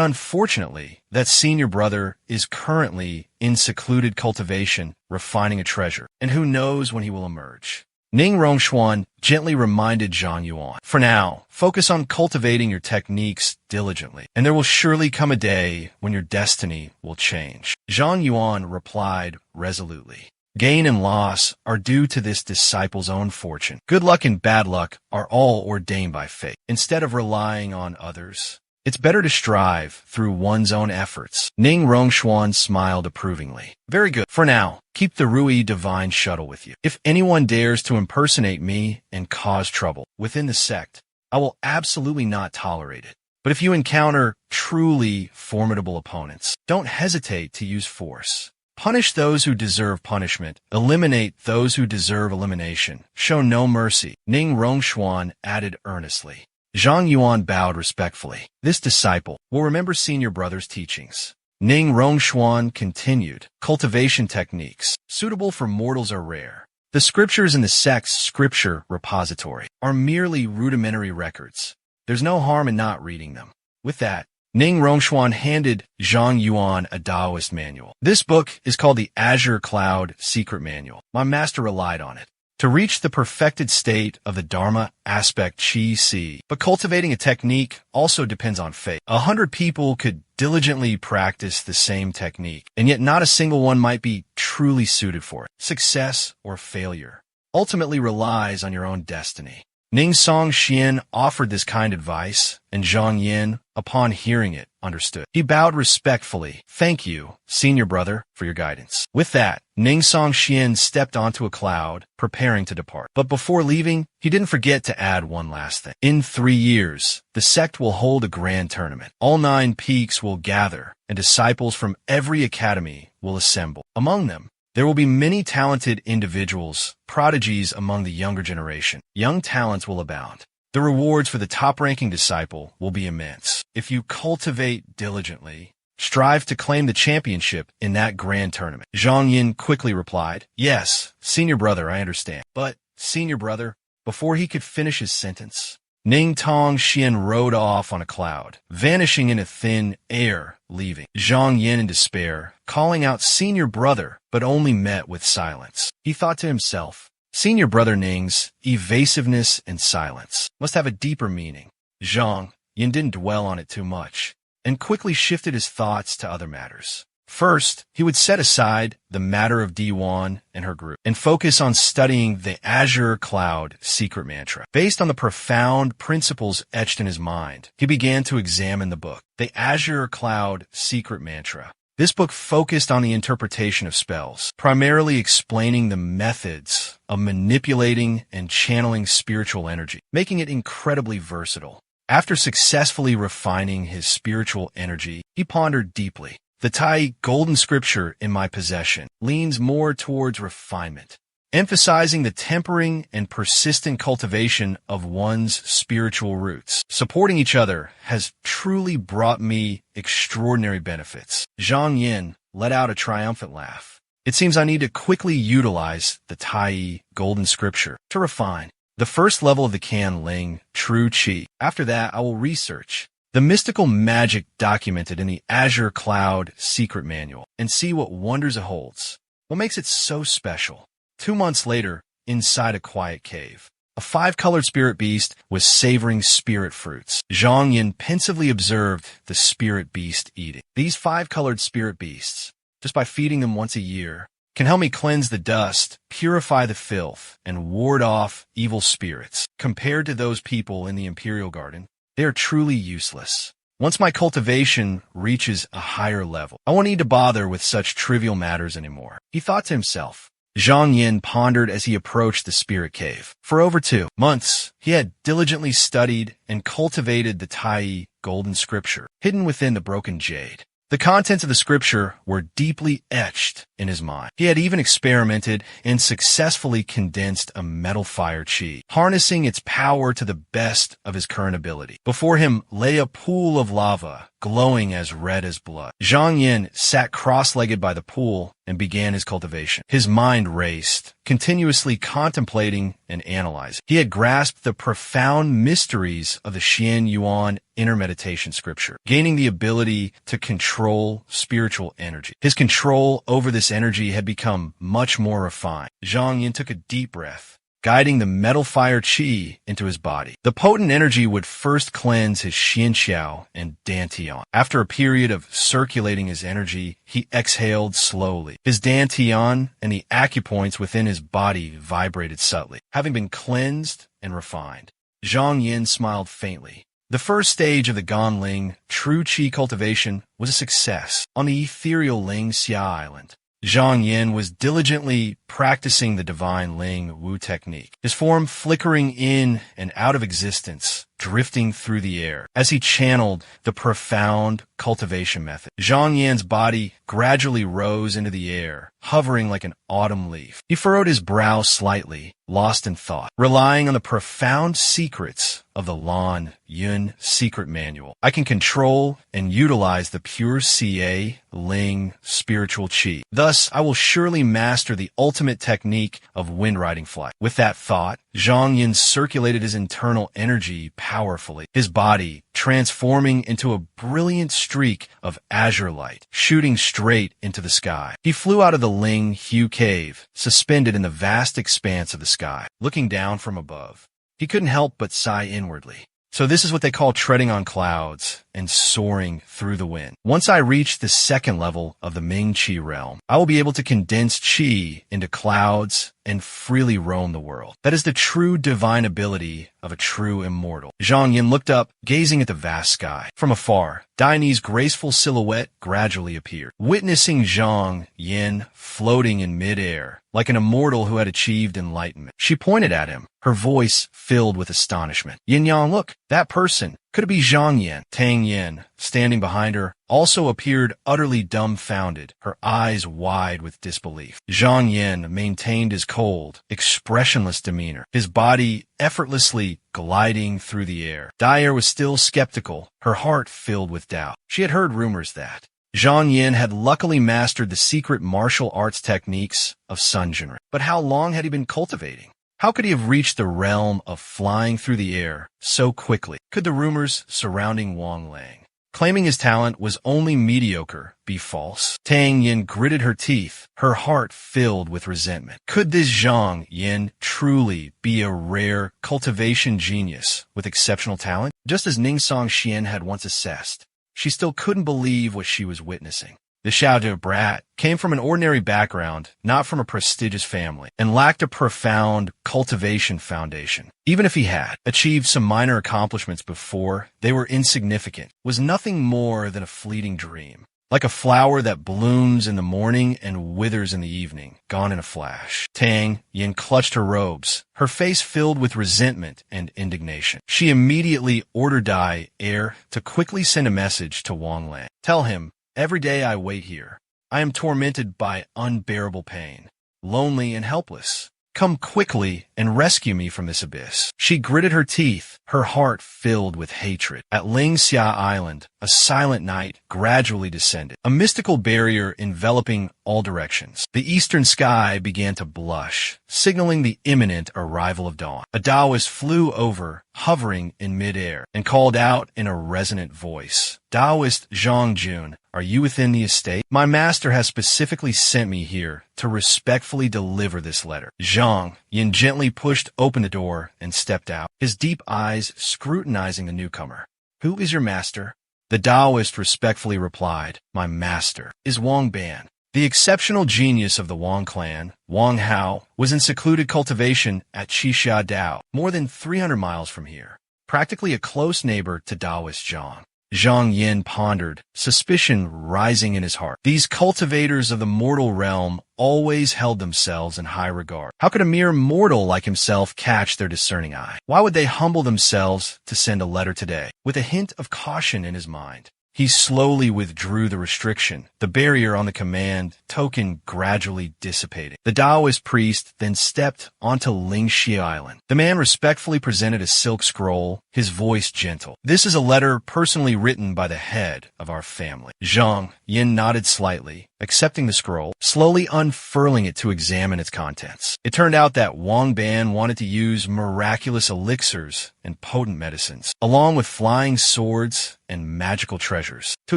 unfortunately, that senior brother is currently in secluded cultivation, refining a treasure. And who knows when he will emerge. Ning Rongshuan gently reminded Zhang Yuan. For now, focus on cultivating your techniques diligently, and there will surely come a day when your destiny will change. Zhang Yuan replied resolutely. Gain and loss are due to this disciple's own fortune. Good luck and bad luck are all ordained by fate. Instead of relying on others, it's better to strive through one's own efforts. Ning Rongshuan smiled approvingly. Very good. For now, keep the Rui Divine Shuttle with you. If anyone dares to impersonate me and cause trouble within the sect, I will absolutely not tolerate it. But if you encounter truly formidable opponents, don't hesitate to use force. Punish those who deserve punishment. Eliminate those who deserve elimination. Show no mercy. Ning Rongshuan added earnestly. Zhang Yuan bowed respectfully. This disciple will remember senior brother's teachings. Ning Rongshuan continued. Cultivation techniques suitable for mortals are rare. The scriptures in the sect's scripture repository are merely rudimentary records. There's no harm in not reading them. With that, Ning Rongshuan handed Zhang Yuan a Taoist manual. This book is called the Azure Cloud Secret Manual. My master relied on it to reach the perfected state of the Dharma aspect Qi. But cultivating a technique also depends on faith. 100 people could diligently practice the same technique, and yet not a single one might be truly suited for it. Success or failure ultimately relies on your own destiny. Ning Song Xian offered this kind advice, and Zhang Yin, upon hearing it, understood. He bowed respectfully. Thank you, senior brother, for your guidance. With that, Ning Song Xian stepped onto a cloud, preparing to depart. But before leaving, he didn't forget to add one last thing. In 3 years, the sect will hold a grand tournament. All 9 peaks will gather, and disciples from every academy will assemble. Among them, there will be many talented individuals, prodigies among the younger generation. Young talents will abound. The rewards for the top-ranking disciple will be immense. If you cultivate diligently, strive to claim the championship in that grand tournament. Zhang Yin quickly replied, Yes, senior brother, I understand. But, senior brother, before he could finish his sentence, Ning Tong Xian rode off on a cloud, vanishing in a thin air, leaving Zhang Yin in despair, calling out senior brother, but only met with silence. He thought to himself, senior brother Ning's evasiveness and silence must have a deeper meaning. Zhang Yin didn't dwell on it too much, and quickly shifted his thoughts to other matters. First, he would set aside the matter of Diwan and her group and focus on studying the Azure Cloud secret mantra. Based on the profound principles etched in his mind, he began to examine the book, the Azure Cloud secret mantra. This book focused on the interpretation of spells, primarily explaining the methods of manipulating and channeling spiritual energy, making it incredibly versatile. After successfully refining his spiritual energy, he pondered deeply. The Tai golden scripture in my possession leans more towards refinement, emphasizing the tempering and persistent cultivation of one's spiritual roots. Supporting each other has truly brought me extraordinary benefits. Zhang Yin let out a triumphant laugh. It seems I need to quickly utilize the Tai golden scripture to refine the first level of the Kan Ling True Qi. After that, I will research the mystical magic documented in the Azure Cloud secret manual and see what wonders it holds. What makes it so special? 2 months later, inside a quiet cave, A five-colored spirit beast was savoring spirit fruits. Zhang Yin pensively observed the spirit beast eating. These five-colored spirit beasts, just by feeding them once a year, can help me cleanse the dust, purify the filth, and ward off evil spirits. Compared to those people in the Imperial Garden, they are truly useless. Once my cultivation reaches a higher level, I won't need to bother with such trivial matters anymore, he thought to himself. Zhang Yin pondered as he approached the spirit cave. For over 2 months, he had diligently studied and cultivated the Tai golden scripture, hidden within the broken jade. The contents of the scripture were deeply etched in his mind. He had even experimented and successfully condensed a metal fire chi, harnessing its power to the best of his current ability. Before him lay a pool of lava, glowing as red as blood. Zhang Yin sat cross-legged by the pool and began his cultivation. His mind raced, continuously contemplating and analyzing. He had grasped the profound mysteries of the Xian Yuan inner meditation scripture, gaining the ability to control spiritual energy. His control over this energy had become much more refined. Zhang Yin took a deep breath, guiding the metal fire chi into his body. The potent energy would first cleanse his Xianxiao and Dantian. After a period of circulating his energy, he exhaled slowly. His Dantian and the acupoints within his body vibrated subtly, having been cleansed and refined. Zhang Yin smiled faintly. The first stage of the Ganling true qi cultivation was a success. On the ethereal Ling Xia Island, Zhang Yin was diligently practicing the divine Ling Wu technique, his form flickering in and out of existence, drifting through the air. As he channeled the profound cultivation method, Zhang Yin's body gradually rose into the air, hovering like an autumn leaf. He furrowed his brow slightly, lost in thought, relying on the profound secrets of the Lan Yun secret manual. I can control and utilize the pure CA Ling spiritual chi. Thus, I will surely master the ultimate technique of wind riding flight. With that thought, Zhang Yin circulated his internal energy powerfully, his body transforming into a brilliant streak of azure light, shooting straight into the sky. He flew out of the Ling Hu cave, suspended in the vast expanse of the sky. Looking down from above, he couldn't help but sigh inwardly. So this is what they call treading on clouds and soaring through the wind. Once I reach the second level of the Ming Qi realm, I will be able to condense Qi into clouds and freely roam the world. That is the true divine ability of a true immortal. Zhang Yin looked up, gazing at the vast sky. From afar, Daine's graceful silhouette gradually appeared. Witnessing Zhang Yin floating in midair, like an immortal who had achieved enlightenment, she pointed at him, her voice filled with astonishment. Yin Yang, look, that person. Could it be Zhang Yin? Tang Yin, standing behind her, also appeared utterly dumbfounded, her eyes wide with disbelief. Zhang Yin maintained his cold, expressionless demeanor, his body effortlessly gliding through the air. Dyer was still skeptical, her heart filled with doubt. She had heard rumors that Zhang Yin had luckily mastered the secret martial arts techniques of Sun Jinren. But how long had he been cultivating? How could he have reached the realm of flying through the air so quickly? Could the rumors surrounding Wang Lang, claiming his talent was only mediocre, be false? Tang Yin gritted her teeth, her heart filled with resentment. Could this Zhang Yin truly be a rare cultivation genius with exceptional talent? Just as Ningsong Xian had once assessed, she still couldn't believe what she was witnessing. The Xiaozhou brat came from an ordinary background, not from a prestigious family, and lacked a profound cultivation foundation. Even if he had achieved some minor accomplishments before, they were insignificant, was nothing more than a fleeting dream. Like a flower that blooms in the morning and withers in the evening, gone in a flash. Tang Yin clutched her robes, her face filled with resentment and indignation. She immediately ordered Dai Air to quickly send a message to Wang Lang. Tell him, every day I wait here, I am tormented by unbearable pain, lonely and helpless. Come quickly and rescue me from this abyss. She gritted her teeth, her heart filled with hatred. At Ling Xia Island, a silent night gradually descended, a mystical barrier enveloping all directions. The eastern sky began to blush, signaling the imminent arrival of dawn. A Taoist flew over, hovering in midair, and called out in a resonant voice, "Taoist Zhang Jun, are you within the estate? My master has specifically sent me here to respectfully deliver this letter." Zhang Yin gently pushed open the door and stepped out, his deep eyes scrutinizing the newcomer. "Who is your master?" The Taoist respectfully replied, "My master is Wang Ban, the exceptional genius of the Wang clan. Wang Hao was in secluded cultivation at Qixia Dao, more than 300 miles from here, practically a close neighbor to Taoist Zhang." Zhang Yin pondered, suspicion rising in his heart. These cultivators of the mortal realm always held themselves in high regard. How could a mere mortal like himself catch their discerning eye? Why would they humble themselves to send a letter today? With a hint of caution in his mind, he slowly withdrew the restriction, the barrier on the command token gradually dissipating. The Taoist priest then stepped onto Lingxi Island. The man respectfully presented a silk scroll, his voice gentle. "This is a letter personally written by the head of our family." Zhang Yin nodded slightly, accepting the scroll, slowly unfurling it to examine its contents. It turned out that Wang Ban wanted to use miraculous elixirs and potent medicines, along with flying swords and magical treasures, to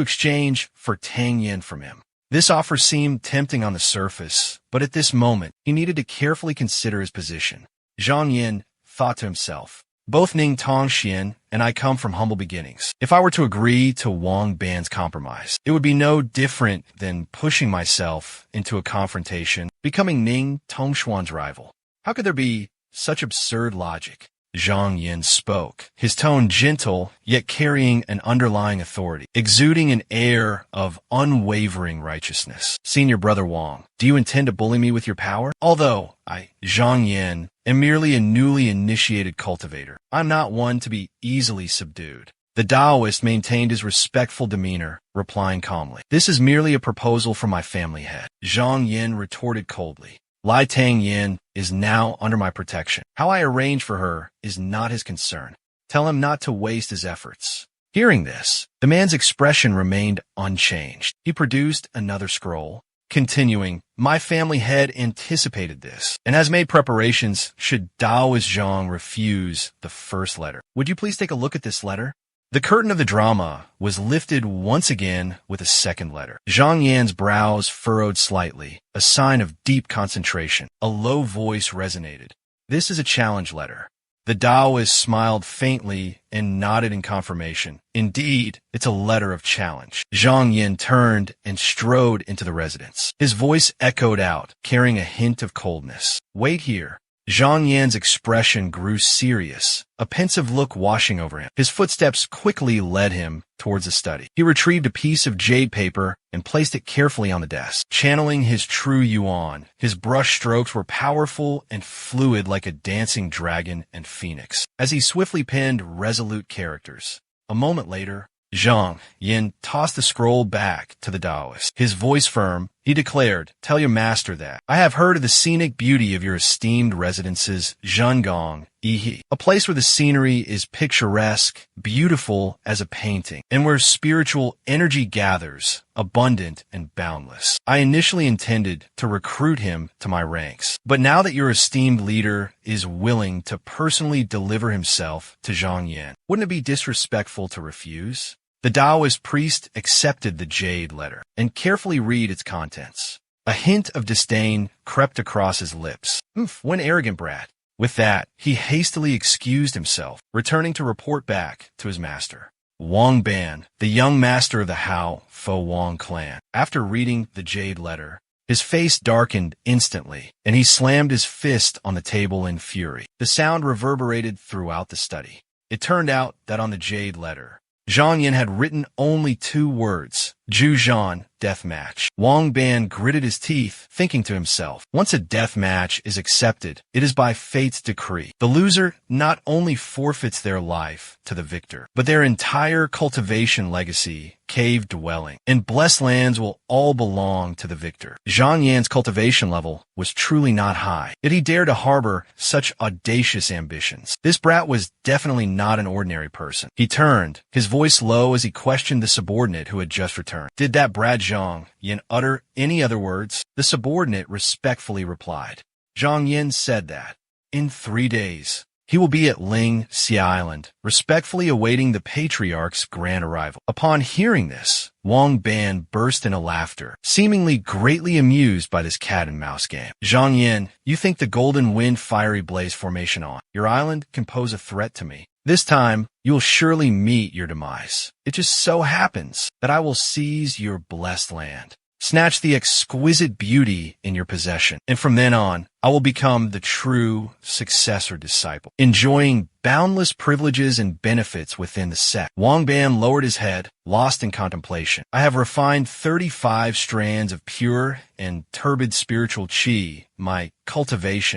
exchange for Tang Yin from him. This offer seemed tempting on the surface, but at this moment, he needed to carefully consider his position. Zhang Yin thought to himself, "Both Ning Tongxian and I come from humble beginnings. If I were to agree to Wang Ban's compromise, it would be no different than pushing myself into a confrontation, becoming Ning Tongshuan's rival. How could there be such absurd logic?" Zhang Yin spoke, his tone gentle, yet carrying an underlying authority, exuding an air of unwavering righteousness. "Senior brother Wang, do you intend to bully me with your power? Although I, Zhang Yin, am merely a newly initiated cultivator, I'm not one to be easily subdued." The Taoist maintained his respectful demeanor, replying calmly, "This is merely a proposal from my family head." Zhang Yin retorted coldly, "Lai Tang Yin is now under my protection. How I arrange for her is not his concern. Tell him not to waste his efforts." Hearing this, the man's expression remained unchanged. He produced another scroll, continuing, "My family head anticipated this, and has made preparations should Taoist Zhang refuse the first letter. Would you please take a look at this letter?" The curtain of the drama was lifted once again with a second letter. Zhang Yan's brows furrowed slightly, a sign of deep concentration. A low voice resonated. "This is a challenge letter." The Taoist smiled faintly and nodded in confirmation. "Indeed, it's a letter of challenge." Zhang Yin turned and strode into the residence. His voice echoed out, carrying a hint of coldness. "Wait here." Zhang Yan's expression grew serious, a pensive look washing over him. His footsteps quickly led him towards the study. He retrieved a piece of jade paper and placed it carefully on the desk. Channeling his true yuan, his brush strokes were powerful and fluid like a dancing dragon and phoenix, as he swiftly penned resolute characters. A moment later, Zhang Yin tossed the scroll back to the Taoist. His voice firm, he declared, "Tell your master that I have heard of the scenic beauty of your esteemed residences, Zhengong, Yihe, a place where the scenery is picturesque, beautiful as a painting, and where spiritual energy gathers, abundant and boundless. I initially intended to recruit him to my ranks, but now that your esteemed leader is willing to personally deliver himself to Zhang Yan, wouldn't it be disrespectful to refuse?" The Taoist priest accepted the jade letter and carefully read its contents. A hint of disdain crept across his lips. One arrogant brat. With that, he hastily excused himself, returning to report back to his master. Wang Ban, the young master of the Hao Fo Wang clan. After reading the jade letter, his face darkened instantly, and he slammed his fist on the table in fury. The sound reverberated throughout the study. It turned out that on the jade letter, Zhang Yin had written only 2 words, Zhuzhan, death match. Wang Ban gritted his teeth, thinking to himself, once a death match is accepted, it is by fate's decree. The loser not only forfeits their life to the victor, but their entire cultivation legacy, cave dwelling, and blessed lands will all belong to the victor. Zhang Yan's cultivation level was truly not high, yet he dared to harbor such audacious ambitions. This brat was definitely not an ordinary person. He turned, his voice low as he questioned the subordinate who had just returned. Did that brat Zhang Yin utter any other words? The subordinate respectfully replied. Zhang Yin said that, in 3 days, He will be at Ling Xia Island, respectfully awaiting the patriarch's grand arrival. Upon hearing this, Wang Ban burst into laughter, seemingly greatly amused by this cat-and-mouse game. Zhang Yin, you think the Golden Wind Fiery Blaze formation on your island can pose a threat to me? This time, you'll surely meet your demise. It just so happens that I will seize your blessed land, snatch the exquisite beauty in your possession, and from then on, I will become the true successor disciple, enjoying boundless privileges and benefits within the sect. Wang Ban lowered his head, lost in contemplation. I have refined 35 strands of pure and turbid spiritual qi,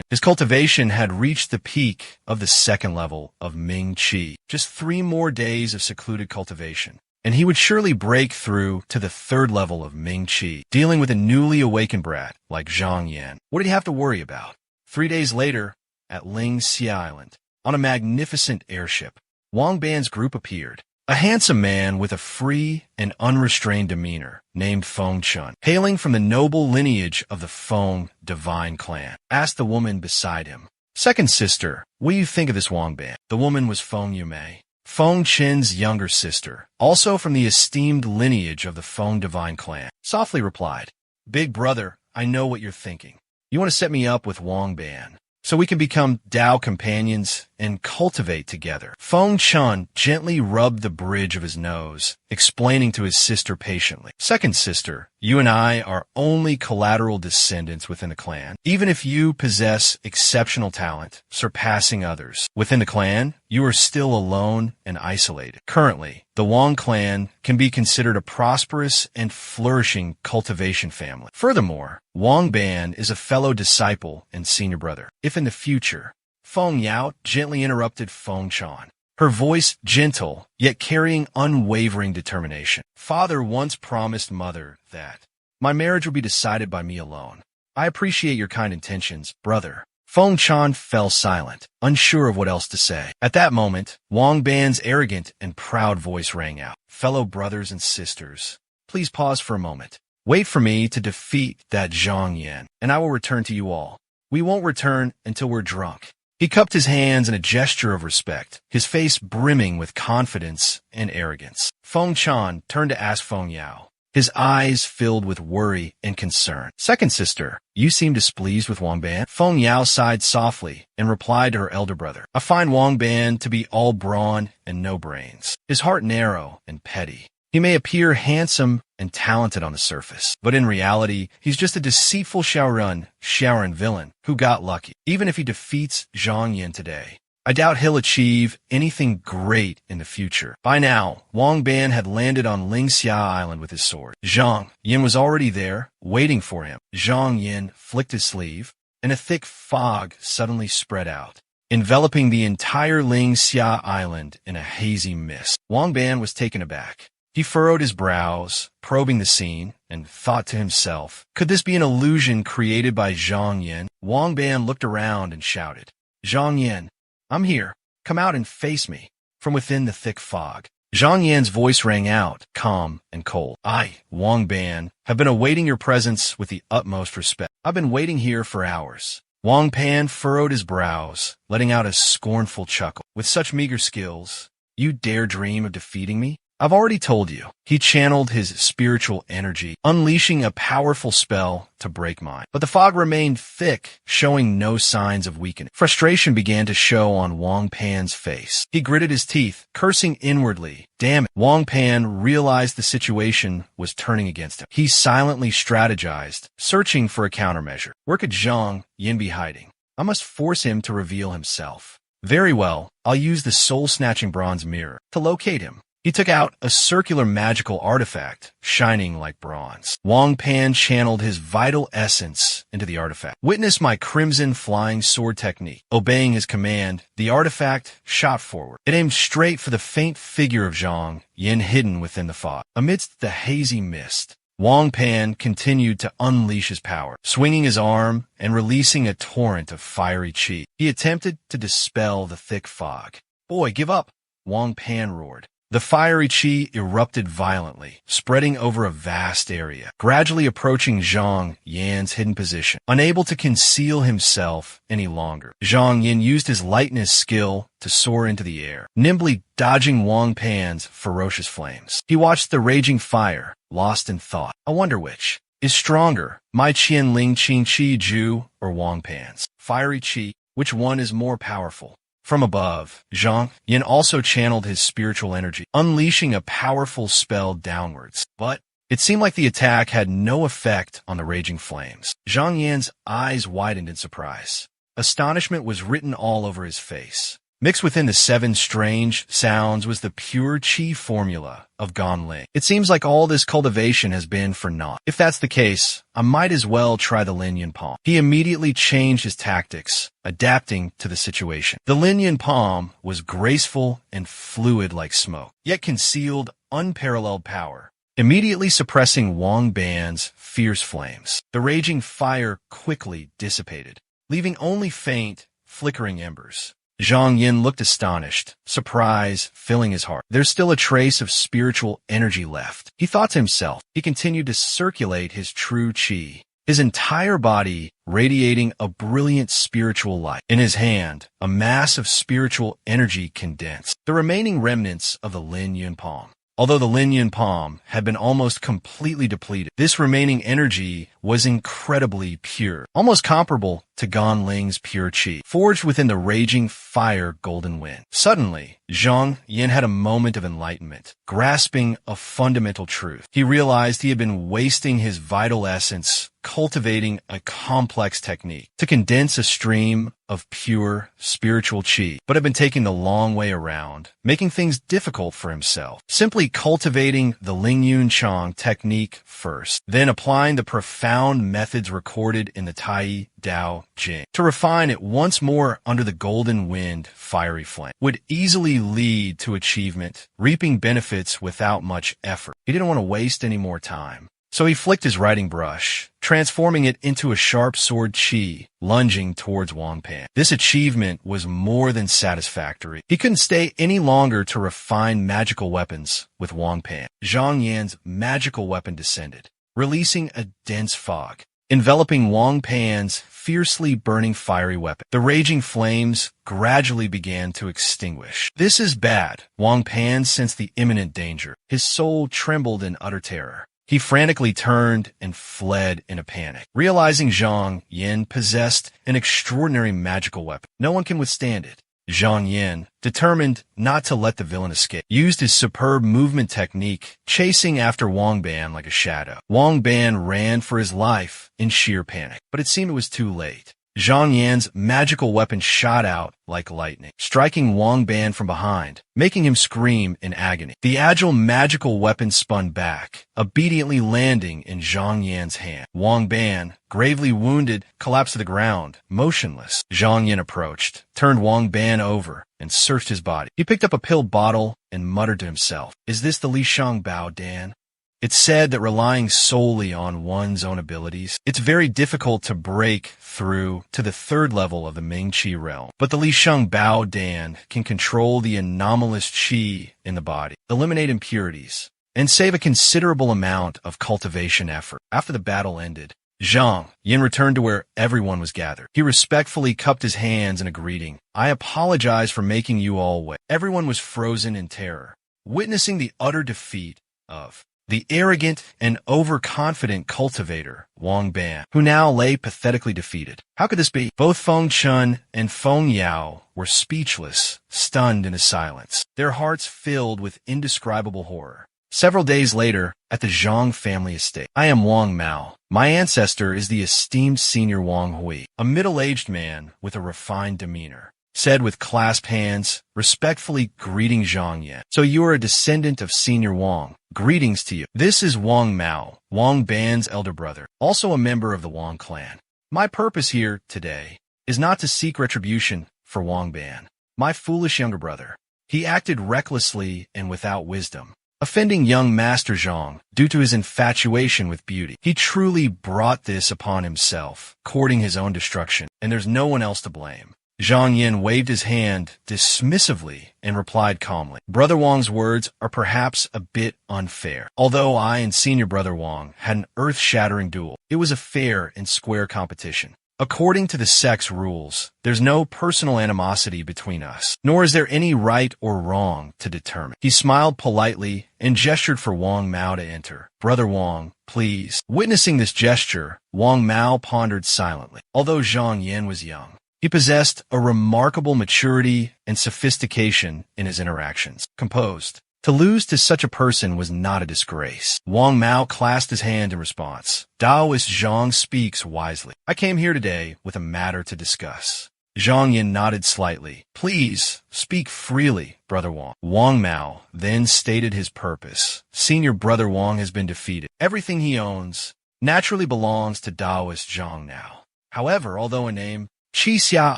his cultivation had reached the peak of the second level of Ming Qi. Just 3 more days of secluded cultivation, and he would surely break through to the third level of Ming Qi, dealing with a newly awakened brat like Zhang Yan. What did he have to worry about? 3 days later, at Ling Xia Island, on a magnificent airship, Wang Ban's group appeared. A handsome man with a free and unrestrained demeanor, named Feng Chun, hailing from the noble lineage of the Feng divine clan, asked the woman beside him, "Second sister, what do you think of this Wang Ban?" The woman was Feng Yumei, Feng Chen's younger sister, also from the esteemed lineage of the Feng divine clan. Softly replied, "Big brother, I know what you're thinking. You want to set me up with Wang Ban, so we can become Tao companions and cultivate together." Feng Chun gently rubbed the bridge of his nose, explaining to his sister patiently, "Second sister, you and I are only collateral descendants within the clan. Even if you possess exceptional talent, surpassing others within the clan, you are still alone and isolated. Currently, the Wang clan can be considered a prosperous and flourishing cultivation family. Furthermore, Wang Ban is a fellow disciple and senior brother. If in the future..." Feng Yao gently interrupted Feng Chan, her voice gentle, yet carrying unwavering determination. "Father once promised mother that my marriage would be decided by me alone. I appreciate your kind intentions, brother." Feng Chan fell silent, unsure of what else to say. At that moment, Wang Ban's arrogant and proud voice rang out, "Fellow brothers and sisters, please pause for a moment. Wait for me to defeat that Zhang Yan, and I will return to you all. We won't return until we're drunk." He cupped his hands in a gesture of respect, his face brimming with confidence and arrogance. Feng Chan turned to ask Feng Yao, his eyes filled with worry and concern, "Second sister, you seem displeased with Wang Ban?" Feng Yao sighed softly and replied to her elder brother, "I find Wang Ban to be all brawn and no brains, his heart narrow and petty. He may appear handsome and talented on the surface, but in reality, he's just a deceitful Shaoran villain who got lucky. Even if he defeats Zhang Yin today, I doubt he'll achieve anything great in the future." By now, Wang Ban had landed on Ling Xia Island with his sword. Zhang Yin was already there, waiting for him. Zhang Yin flicked his sleeve, and a thick fog suddenly spread out, enveloping the entire Ling Xia Island in a hazy mist. Wang Ban was taken aback. He furrowed his brows, probing the scene, and thought to himself, could this be an illusion created by Zhang Yin? Wang Ban looked around and shouted, "Zhang Yin, I'm here. Come out and face me," from within the thick fog. Zhang Yan's voice rang out, calm and cold. "I, Wang Ban, have been awaiting your presence with the utmost respect. I've been waiting here for hours." Wang Ban furrowed his brows, letting out a scornful chuckle. "With such meager skills, you dare dream of defeating me? I've already told you." He channeled his spiritual energy, unleashing a powerful spell to break mine. But the fog remained thick, showing no signs of weakening. Frustration began to show on Wang Pan's face. He gritted his teeth, cursing inwardly. Damn it. Wang Pan realized the situation was turning against him. He silently strategized, searching for a countermeasure. Where could Zhang Yin be hiding? I must force him to reveal himself. Very well, I'll use the soul-snatching bronze mirror to locate him. He took out a circular magical artifact, shining like bronze. Wang Pan channeled his vital essence into the artifact. Witness my crimson flying sword technique. Obeying his command, the artifact shot forward. It aimed straight for the faint figure of Zhang Yin hidden within the fog. Amidst the hazy mist, Wang Pan continued to unleash his power, swinging his arm and releasing a torrent of fiery qi. He attempted to dispel the thick fog. "Boy, give up!" Wang Pan roared. The fiery qi erupted violently, spreading over a vast area, gradually approaching Zhang Yan's hidden position. Unable to conceal himself any longer, Zhang Yan used his lightness skill to soar into the air, nimbly dodging Wang Pan's ferocious flames. He watched the raging fire, lost in thought. I wonder which is stronger, my Qian Ling Qing Qi Ju or Wang Pan's fiery qi? Which one is more powerful? From above, Zhang Yan also channeled his spiritual energy, unleashing a powerful spell downwards. But it seemed like the attack had no effect on the raging flames. Zhang Yan's eyes widened in surprise. Astonishment was written all over his face. Mixed within the 7 strange sounds was the pure qi formula of Ganling. It seems like all this cultivation has been for naught. If that's the case, I might as well try the Linyan palm. He immediately changed his tactics, adapting to the situation. The Linyan palm was graceful and fluid like smoke, yet concealed unparalleled power, immediately suppressing Wang Ban's fierce flames. The raging fire quickly dissipated, leaving only faint, flickering embers. Zhang Yan looked astonished, surprise filling his heart. There's still a trace of spiritual energy left, he thought to himself. He continued to circulate his true qi, his entire body radiating a brilliant spiritual light. In his hand, a mass of spiritual energy condensed, the remaining remnants of the Linyan palm. Although the Linyan palm had been almost completely depleted, this remaining energy was incredibly pure, almost comparable to Ganling's pure qi, forged within the raging fire golden wind. Suddenly, Zhang Yan had a moment of enlightenment, grasping a fundamental truth. He realized he had been wasting his vital essence cultivating a complex technique to condense a stream of pure spiritual qi, but had been taking the long way around, making things difficult for himself. Simply cultivating the Lingyun Chang technique first, then applying the profound methods recorded in the Tai Dao Jing to refine it once more under the golden wind fiery flame would easily lead to achievement, reaping benefits without much effort. He didn't want to waste any more time. So he flicked his writing brush, transforming it into a sharp sword qi, lunging towards Wang Pan. This achievement was more than satisfactory. He couldn't stay any longer to refine magical weapons with Wang Pan. Zhang Yan's magical weapon descended, releasing a dense fog, enveloping Wang Pan's fiercely burning fiery weapon. The raging flames gradually began to extinguish. This is bad. Wang Pan sensed the imminent danger. His soul trembled in utter terror. He frantically turned and fled in a panic, realizing Zhang Yan possessed an extraordinary magical weapon. No one can withstand it. Zhang Yan, determined not to let the villain escape, used his superb movement technique, chasing after Wang Ban like a shadow. Wang Ban ran for his life in sheer panic, but it seemed it was too late. Zhang Yan's magical weapon shot out like lightning, striking Wang Ban from behind, making him scream in agony. The agile magical weapon spun back, obediently landing in Zhang Yan's hand. Wang Ban, gravely wounded, collapsed to the ground, motionless. Zhang Yan approached, turned Wang Ban over, and searched his body. He picked up a pill bottle and muttered to himself, "Is this the Li Shang Bao Dan?" It's said that relying solely on one's own abilities, it's very difficult to break through to the 3rd level of the Ming Qi realm. But the Li Shang Bao Dan can control the anomalous qi in the body, eliminate impurities, and save a considerable amount of cultivation effort. After the battle ended, Zhang Yan returned to where everyone was gathered. He respectfully cupped his hands in a greeting. "I apologize for making you all wait." Everyone was frozen in terror, witnessing the utter defeat of the arrogant and overconfident cultivator, Wang Ban, who now lay pathetically defeated. How could this be? Both Feng Chun and Feng Yao were speechless, stunned into silence, their hearts filled with indescribable horror. Several days later, at the Zhang family estate, "I am Wang Mao. My ancestor is the esteemed Senior Wang Hui, a middle-aged man with a refined demeanor," said with clasped hands, respectfully greeting Zhang Yan. "So you are a descendant of Senior Wang. Greetings to you. This is Wang Mao, Wang Ban's elder brother, also a member of the Wang clan. My purpose here today is not to seek retribution for Wang Ban, my foolish younger brother. He acted recklessly and without wisdom, offending young Master Zhang due to his infatuation with beauty. He truly brought this upon himself, courting his own destruction, and there's no one else to blame. Zhang Yin waved his hand dismissively and replied calmly, Brother Wang's words are perhaps a bit unfair. Although I and Senior Brother Wang had an earth-shattering duel, it was a fair and square competition. According to the sect's rules, there's no personal animosity between us, nor is there any right or wrong to determine. He smiled politely and gestured for Wang Mao to enter. Brother Wang, please. Witnessing this gesture, Wang Mao pondered silently. Although Zhang Yin was young, he possessed a remarkable maturity and sophistication in his interactions. Composed. To lose to such a person was not a disgrace. Wang Mao clasped his hand in response. Taoist Zhang speaks wisely. I came here today with a matter to discuss. Zhang Yin nodded slightly. Please, speak freely, Brother Wang. Wang Mao then stated his purpose. Senior Brother Wang has been defeated. Everything he owns naturally belongs to Taoist Zhang now. However, although a name, Qixia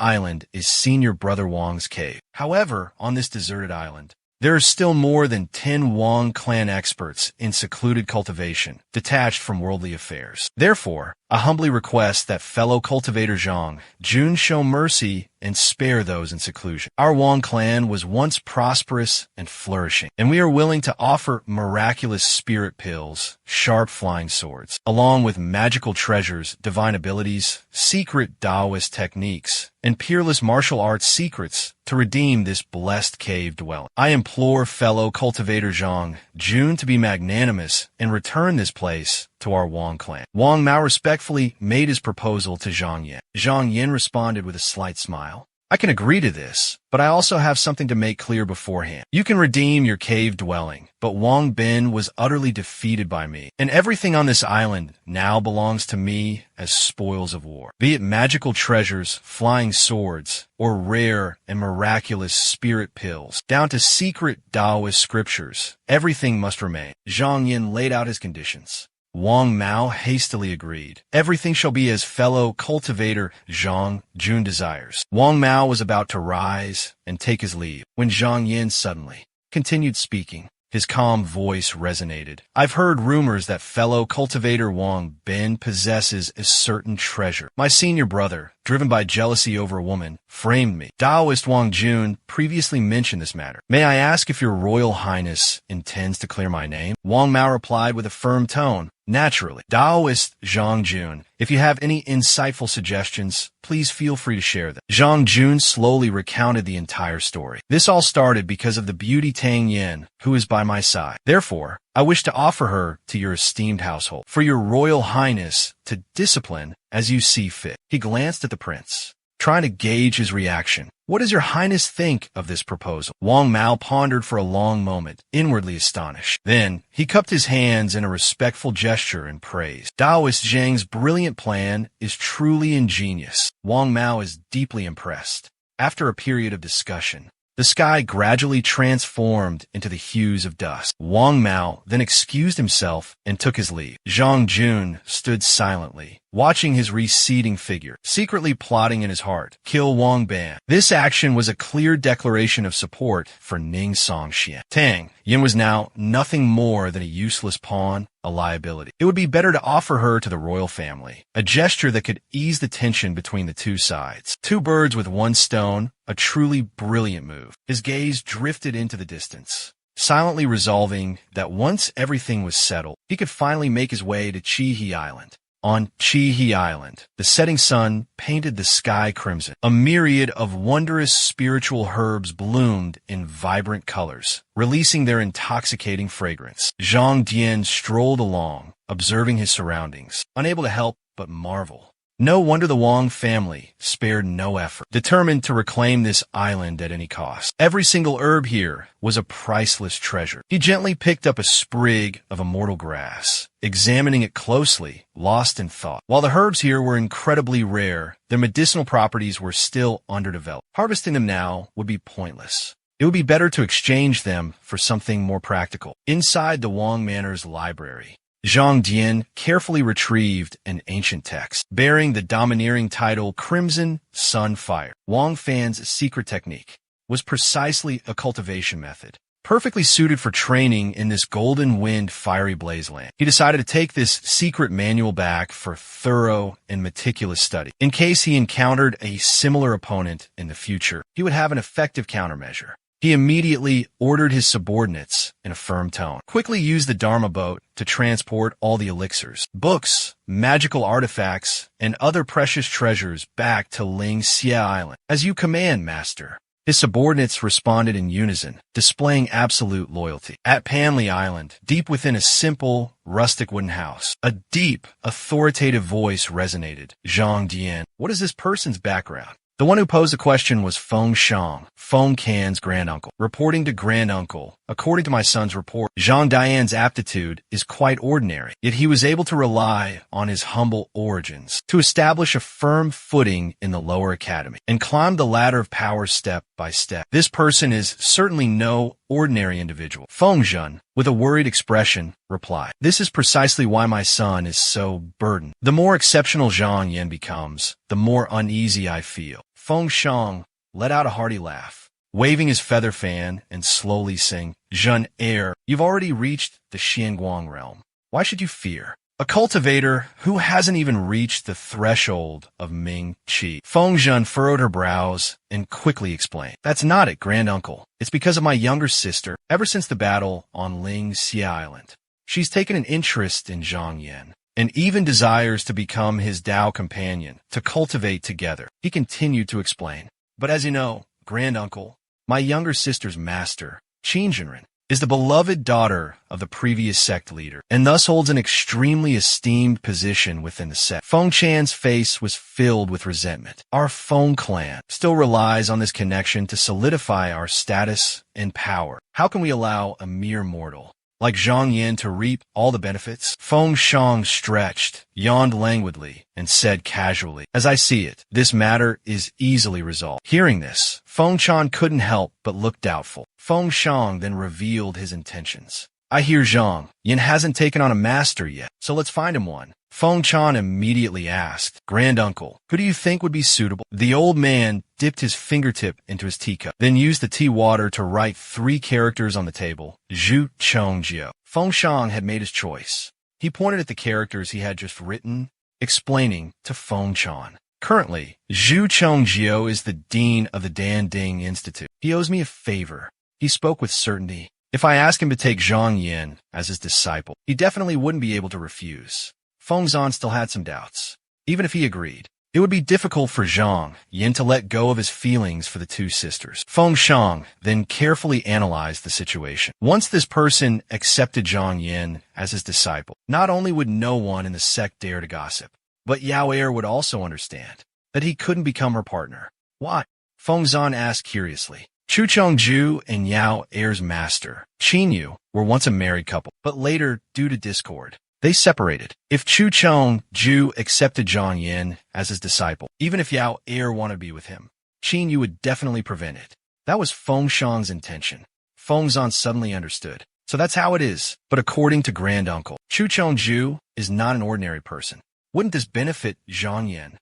Island is Senior Brother Wang's cave. However, on this deserted island, there are still more than 10 Wang clan experts in secluded cultivation, detached from worldly affairs. Therefore, I humbly request that fellow cultivator Zhang Jun show mercy and spare those in seclusion. Our Wang clan was once prosperous and flourishing, and we are willing to offer miraculous spirit pills, sharp flying swords, along with magical treasures, divine abilities, secret Taoist techniques, and peerless martial arts secrets to redeem this blessed cave dwelling. I implore fellow cultivator Zhang Jun to be magnanimous and return this place to our Wang clan. Wang Mao respectfully made his proposal to Zhang Yin. Zhang Yin responded with a slight smile. I can agree to this, but I also have something to make clear beforehand. You can redeem your cave dwelling, but Wang Bin was utterly defeated by me, and everything on this island now belongs to me as spoils of war. Be it magical treasures, flying swords, or rare and miraculous spirit pills, down to secret Taoist scriptures, everything must remain. Zhang Yin laid out his conditions. Wang Mao hastily agreed. Everything shall be as fellow cultivator Zhang Jun desires. Wang Mao was about to rise and take his leave when Zhang Yin suddenly continued speaking. His calm voice resonated. I've heard rumors that fellow cultivator Wang Bin possesses a certain treasure. My senior brother, driven by jealousy over a woman, framed me. Taoist Wang Jun previously mentioned this matter. May I ask if your Royal Highness intends to clear my name? Wang Mao replied with a firm tone. Naturally. Taoist Zhang Jun, if you have any insightful suggestions, please feel free to share them. Zhang Jun slowly recounted the entire story. This all started because of the beauty Tang Yin, who is by my side. Therefore, I wish to offer her to your esteemed household, for your Royal Highness to discipline as you see fit. He glanced at the prince, trying to gauge his reaction. What does your highness think of this proposal? Wang Mao pondered for a long moment, inwardly astonished. Then, he cupped his hands in a respectful gesture and praised. Taoist Zhang's brilliant plan is truly ingenious. Wang Mao is deeply impressed. After a period of discussion, the sky gradually transformed into the hues of dusk. Wang Mao then excused himself and took his leave. Zhang Jun stood silently, watching his receding figure, secretly plotting in his heart, kill Wang Bin. This action was a clear declaration of support for Ning Songxian. Tang Yin was now nothing more than a useless pawn, a liability. It would be better to offer her to the royal family, a gesture that could ease the tension between the two sides. Two birds with one stone, a truly brilliant move. His gaze drifted into the distance, silently resolving that once everything was settled, he could finally make his way to Chihi Island. On Chihi Island, the setting sun painted the sky crimson. A myriad of wondrous spiritual herbs bloomed in vibrant colors, releasing their intoxicating fragrance. Zhang Dian strolled along, observing his surroundings, unable to help but marvel. No wonder the Wang family spared no effort, determined to reclaim this island at any cost. Every single herb here was a priceless treasure. He gently picked up a sprig of immortal grass, examining it closely, lost in thought. While the herbs here were incredibly rare, their medicinal properties were still underdeveloped. Harvesting them now would be pointless. It would be better to exchange them for something more practical. Inside the Wang Manor's library, Zhang Dian carefully retrieved an ancient text bearing the domineering title Crimson Sun Fire. Wang Fan's secret technique was precisely a cultivation method, perfectly suited for training in this golden wind fiery blaze land. He decided to take this secret manual back for thorough and meticulous study. In case he encountered a similar opponent in the future, he would have an effective countermeasure. He immediately ordered his subordinates in a firm tone. Quickly use the Dharma boat to transport all the elixirs, books, magical artifacts, and other precious treasures back to Ling Xia Island. As you command, master. His subordinates responded in unison, displaying absolute loyalty. At Panli Island, deep within a simple, rustic wooden house, a deep, authoritative voice resonated. Zhang Dian. What is this person's background? The one who posed the question was Feng Shang, Feng Can's granduncle. Reporting to granduncle, according to my son's report, Zhang Dian's aptitude is quite ordinary, yet he was able to rely on his humble origins to establish a firm footing in the lower academy and climb the ladder of power step by step. This person is certainly no ordinary individual. Feng Zhen, with a worried expression, replied, "This is precisely why my son is so burdened. The more exceptional Zhang Yan becomes, the more uneasy I feel." Feng Shang let out a hearty laugh, waving his feather fan and slowly saying, "Zhen heir, you've already reached the Xianguang realm. Why should you fear? A cultivator who hasn't even reached the threshold of Ming Qi." Feng Zhen furrowed her brows and quickly explained, "That's not it, granduncle. It's because of my younger sister. Ever since the battle on Ling Xia Island, she's taken an interest in Zhang Yan and even desires to become his Dao companion, to cultivate together." He continued to explain, "But as you know, granduncle, my younger sister's master, Qin Jinren, is the beloved daughter of the previous sect leader, and thus holds an extremely esteemed position within the sect." Feng Chan's face was filled with resentment. "Our Feng clan still relies on this connection to solidify our status and power. How can we allow a mere mortal like Zhang Yan to reap all the benefits?" Feng Shang stretched, yawned languidly, and said casually, "As I see it, this matter is easily resolved." Hearing this, Feng Chan couldn't help but look doubtful. Feng Shang then revealed his intentions. "I hear Zhang Yan hasn't taken on a master yet, so let's find him one." Feng Chan immediately asked, "Granduncle, who do you think would be suitable?" The old man dipped his fingertip into his teacup, then used the tea water to write 3 characters on the table. Zhu Chong Jiu. Feng Shang had made his choice. He pointed at the characters he had just written, explaining to Feng Chan, "Currently, Zhu Chong Jiu is the dean of the Dan Ding Institute. He owes me a favor." He spoke with certainty. If I ask him to take Zhang Yan as his disciple, he definitely wouldn't be able to refuse. Feng Zan still had some doubts. Even if he agreed, it would be difficult for Zhang Yan to let go of his feelings for the 2 sisters. Feng Shang then carefully analyzed the situation. Once this person accepted Zhang Yan as his disciple, not only would no one in the sect dare to gossip, but Yao Er would also understand that he couldn't become her partner. "Why?" Feng Zan asked curiously. Chu Chongju and Yao Er's master, Qin Yu, were once a married couple, but later, due to discord, they separated. If Chu Chongju accepted Zhang Yan as his disciple, even if Yao Er wanted to be with him, Qin Yu would definitely prevent it. That was Feng Shang's intention. Feng Zan suddenly understood. So that's how it is. But according to granduncle, Chu Chongju is not an ordinary person. Wouldn't this benefit Zhang Yan?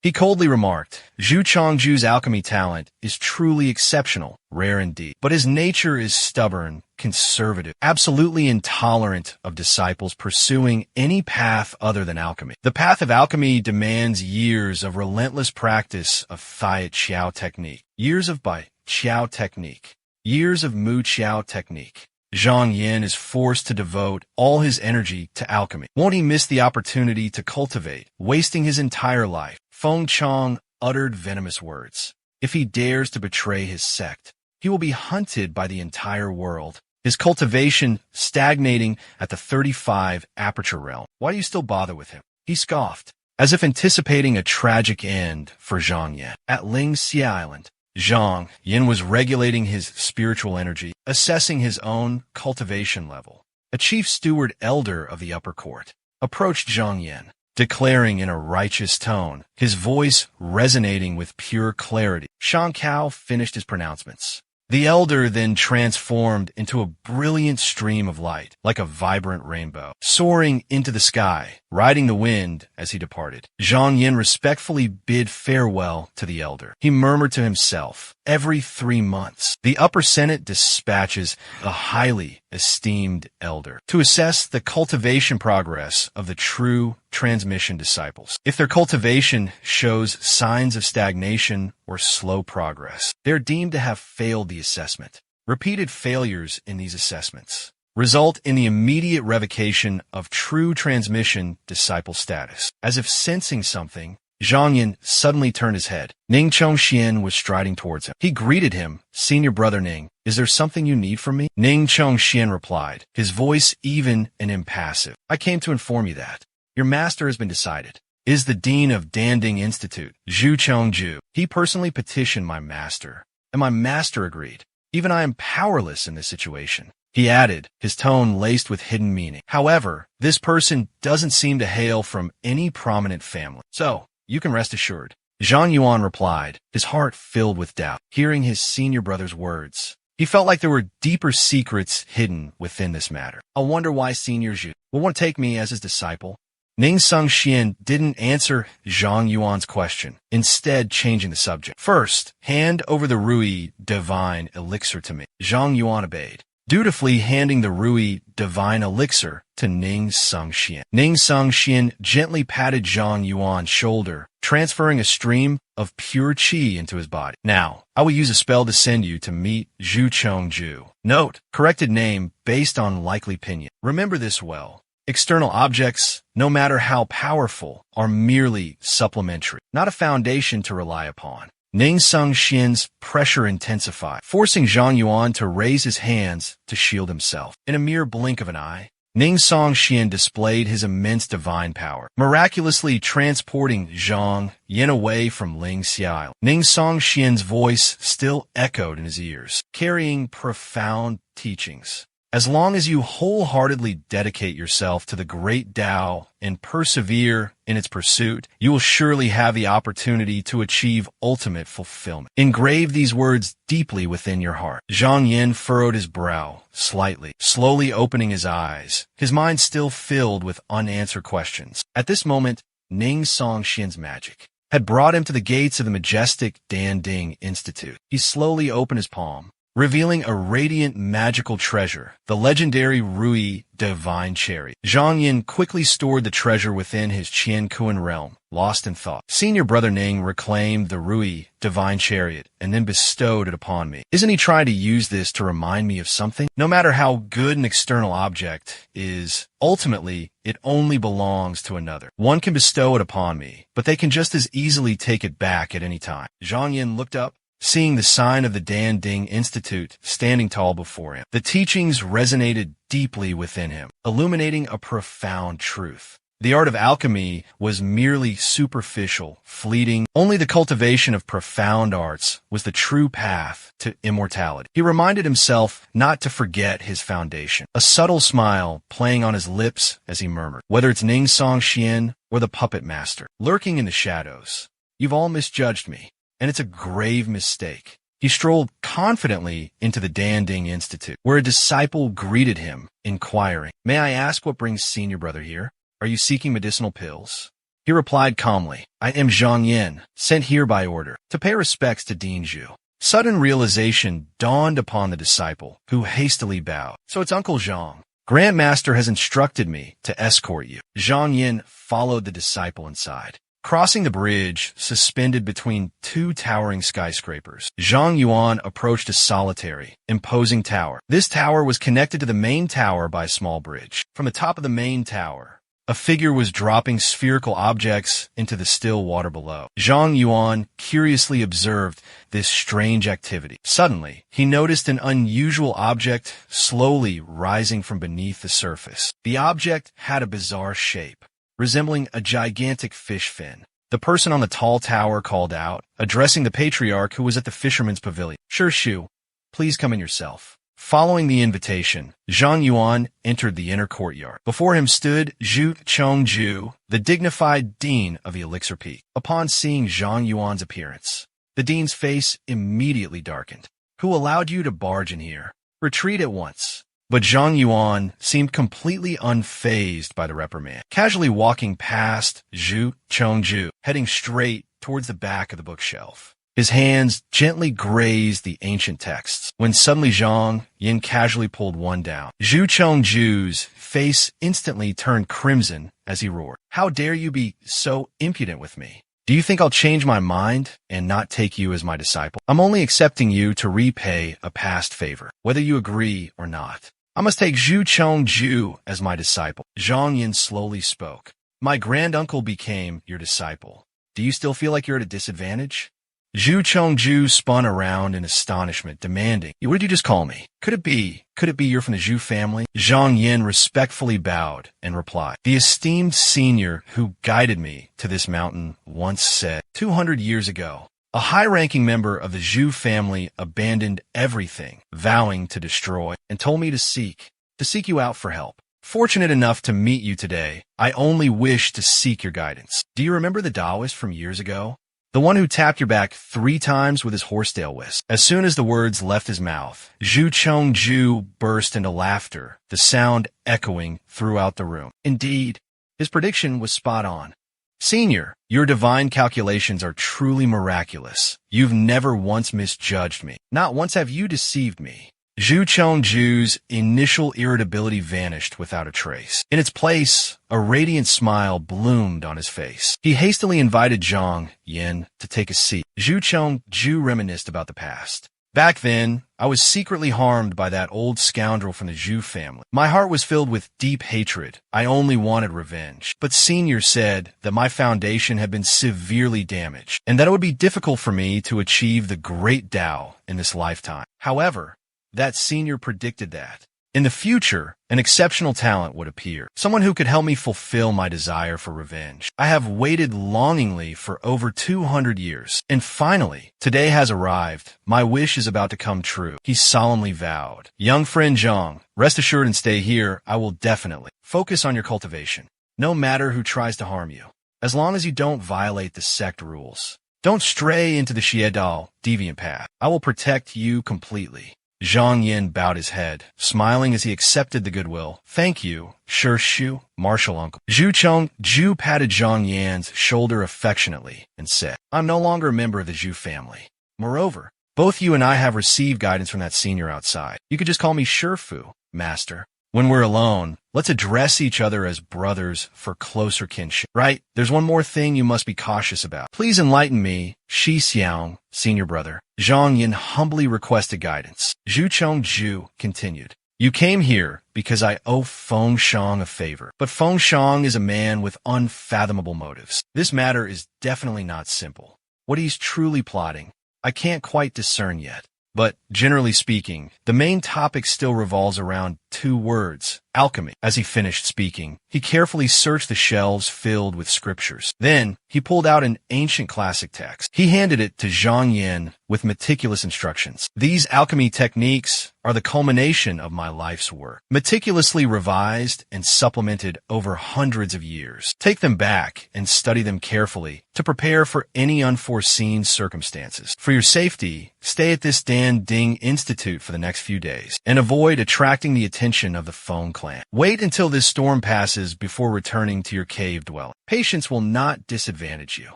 He coldly remarked, "Zhu Chongju's alchemy talent is truly exceptional, rare indeed, but his nature is stubborn, conservative, absolutely intolerant of disciples pursuing any path other than alchemy. The path of alchemy demands years of relentless practice of Thai Qiao technique, years of Bai Qiao technique, years of Mu Qiao technique. Zhang Yan is forced to devote all his energy to alchemy. Won't he miss the opportunity to cultivate, wasting his entire life?" Feng Chang uttered venomous words. "If he dares to betray his sect, he will be hunted by the entire world. His cultivation stagnating at the 35 aperture realm. Why do you still bother with him?" He scoffed, as if anticipating a tragic end for Zhang Yan. At Ling Xia Island, Zhang Yan was regulating his spiritual energy, assessing his own cultivation level. A chief steward elder of the upper court approached Zhang Yan, declaring in a righteous tone, his voice resonating with pure clarity. Shang Kao finished his pronouncements. The elder then transformed into a brilliant stream of light, like a vibrant rainbow, soaring into the sky, riding the wind as he departed. Zhang Yan respectfully bid farewell to the elder. He murmured to himself, every 3 months. The upper Senate dispatches a highly esteemed elder to assess the cultivation progress of the true transmission disciples. If their cultivation shows signs of stagnation or slow progress, they're deemed to have failed the assessment. Repeated failures in these assessments result in the immediate revocation of true transmission disciple status. As if sensing something, Zhang Yin suddenly turned his head. Ning Chongxian was striding towards him. He greeted him. "Senior brother Ning, is there something you need from me?" Ning Chongxian replied, his voice even and impassive. "I came to inform you that your master has been decided. It is the dean of Danding Institute, Zhu Chongju. He personally petitioned my master, and my master agreed. Even I am powerless in this situation." He added, his tone laced with hidden meaning. "However, this person doesn't seem to hail from any prominent family. So, you can rest assured." Zhang Yuan replied, his heart filled with doubt. Hearing his senior brother's words, he felt like there were deeper secrets hidden within this matter. "I wonder why Senior Zhu will want to take me as his disciple." Ning Songxian didn't answer Zhang Yuan's question, instead changing the subject. "First, hand over the Rui divine elixir to me." Zhang Yuan obeyed, dutifully handing the Rui divine elixir to Ning Songxian. Ning Songxian gently patted Zhang Yuan's shoulder, transferring a stream of pure qi into his body. "Now, I will use a spell to send you to meet Zhu Chongju. Note, corrected name based on likely pinyin. Remember this well. External objects, no matter how powerful, are merely supplementary, not a foundation to rely upon." Ning Songxian's pressure intensified, forcing Zhang Yuan to raise his hands to shield himself. In a mere blink of an eye, Ning Songxian displayed his immense divine power, miraculously transporting Zhang Yin away from Ling Xiao. Ning Songxian's voice still echoed in his ears, carrying profound teachings. "As long as you wholeheartedly dedicate yourself to the great Tao and persevere in its pursuit, you will surely have the opportunity to achieve ultimate fulfillment. Engrave these words deeply within your heart." Zhang Yin furrowed his brow slightly, slowly opening his eyes, his mind still filled with unanswered questions. At this moment, Ning Songxian's magic had brought him to the gates of the majestic Danding Institute. He slowly opened his palm, revealing a radiant magical treasure, the legendary Rui Divine Chariot. Zhang Yin quickly stored the treasure within his Qian Kuan realm, lost in thought. Senior brother Ning reclaimed the Rui Divine Chariot and then bestowed it upon me. Isn't he trying to use this to remind me of something? No matter how good an external object is, ultimately, it only belongs to another. One can bestow it upon me, but they can just as easily take it back at any time. Zhang Yin looked up, seeing the sign of the Danding Institute standing tall before him. The teachings resonated deeply within him, illuminating a profound truth. The art of alchemy was merely superficial, fleeting. Only the cultivation of profound arts was the true path to immortality. He reminded himself not to forget his foundation, a subtle smile playing on his lips as he murmured, "Whether it's Ning Songxian or the puppet master, lurking in the shadows, you've all misjudged me. And it's a grave mistake." He strolled confidently into the Danding Institute, where a disciple greeted him, inquiring, "May I ask what brings senior brother here? Are you seeking medicinal pills?" He replied calmly, "I am Zhang Yin, sent here by order, to pay respects to Dean Zhu." Sudden realization dawned upon the disciple, who hastily bowed. "So it's Uncle Zhang. Grandmaster has instructed me to escort you." Zhang Yin followed the disciple inside. Crossing the bridge, suspended between two towering skyscrapers, Zhang Yuan approached a solitary, imposing tower. This tower was connected to the main tower by a small bridge. From the top of the main tower, a figure was dropping spherical objects into the still water below. Zhang Yuan curiously observed this strange activity. Suddenly, he noticed an unusual object slowly rising from beneath the surface. The object had a bizarre shape, resembling a gigantic fish fin. The person on the tall tower called out, addressing the patriarch who was at the fisherman's pavilion, "Shu, please come in yourself." Following the invitation, Zhang Yuan entered the inner courtyard. Before him stood Zhu Chongju, the dignified dean of the Elixir Peak. Upon seeing Zhang Yuan's appearance, the dean's face immediately darkened. "Who allowed you to barge in here? Retreat at once." But Zhang Yuan seemed completely unfazed by the reprimand, casually walking past Zhu Chongju, heading straight towards the back of the bookshelf. His hands gently grazed the ancient texts, when suddenly Zhang Yin casually pulled one down. Zhu Chengju's face instantly turned crimson as he roared. "How dare you be so impudent with me? Do you think I'll change my mind and not take you as my disciple? I'm only accepting you to repay a past favor, whether you agree or not. I must take Zhu Chengju as my disciple." Zhang Yin slowly spoke. "My granduncle became your disciple. Do you still feel like you're at a disadvantage?" Zhu Chengju spun around in astonishment, demanding, "What did you just call me? Could it be you're from the Zhu family?" Zhang Yin respectfully bowed and replied, "The esteemed senior who guided me to this mountain once said, 200 years ago, a high-ranking member of the Zhu family abandoned everything, vowing to destroy, and told me to seek you out for help. Fortunate enough to meet you today, I only wish to seek your guidance. Do you remember the Taoist from years ago? The one who tapped your back 3 times with his horsetail whisk?" As soon as the words left his mouth, Zhu Chengju burst into laughter, the sound echoing throughout the room. Indeed, his prediction was spot on. "Senior, your divine calculations are truly miraculous. You've never once misjudged me. Not once have you deceived me." Zhu Chengju's initial irritability vanished without a trace. In its place, a radiant smile bloomed on his face. He hastily invited Zhang Yin to take a seat. Zhu Chengju reminisced about the past. "Back then, I was secretly harmed by that old scoundrel from the Zhu family. My heart was filled with deep hatred. I only wanted revenge. But Senior said that my foundation had been severely damaged, and that it would be difficult for me to achieve the great Tao in this lifetime. However, that Senior predicted that in the future, an exceptional talent would appear, someone who could help me fulfill my desire for revenge. I have waited longingly for over 200 years, and finally, today has arrived. My wish is about to come true." He solemnly vowed. "Young friend Zhang, rest assured and stay here. I will definitely focus on your cultivation, no matter who tries to harm you, as long as you don't violate the sect rules. Don't stray into the Xiedao deviant path. I will protect you completely." Zhang Yin bowed his head, smiling as he accepted the goodwill. "Thank you, Shu, martial uncle." Zhu Chengju patted Zhang Yan's shoulder affectionately and said, "I'm no longer a member of the Zhu family. Moreover, both you and I have received guidance from that senior outside. You could just call me Shifu, master. When we're alone, let's address each other as brothers for closer kinship. Right, there's one more thing you must be cautious about. Please enlighten me, Shi Xiang, senior brother." Zhang Yin humbly requested guidance. Zhu Chengju continued, "You came here because I owe Feng Shang a favor. But Feng Shang is a man with unfathomable motives. This matter is definitely not simple. What he's truly plotting, I can't quite discern yet. But, generally speaking, the main topic still revolves around 2 words, alchemy." As he finished speaking, he carefully searched the shelves filled with scriptures. Then, he pulled out an ancient classic text. He handed it to Zhang Yin with meticulous instructions. "These alchemy techniques are the culmination of my life's work, meticulously revised and supplemented over hundreds of years. Take them back and study them carefully to prepare for any unforeseen circumstances. For your safety, stay at this Dan Ding Institute for the next few days, and avoid attracting the attention of the Feng clan. Wait until this storm passes before returning to your cave dwelling. Patience will not disadvantage you."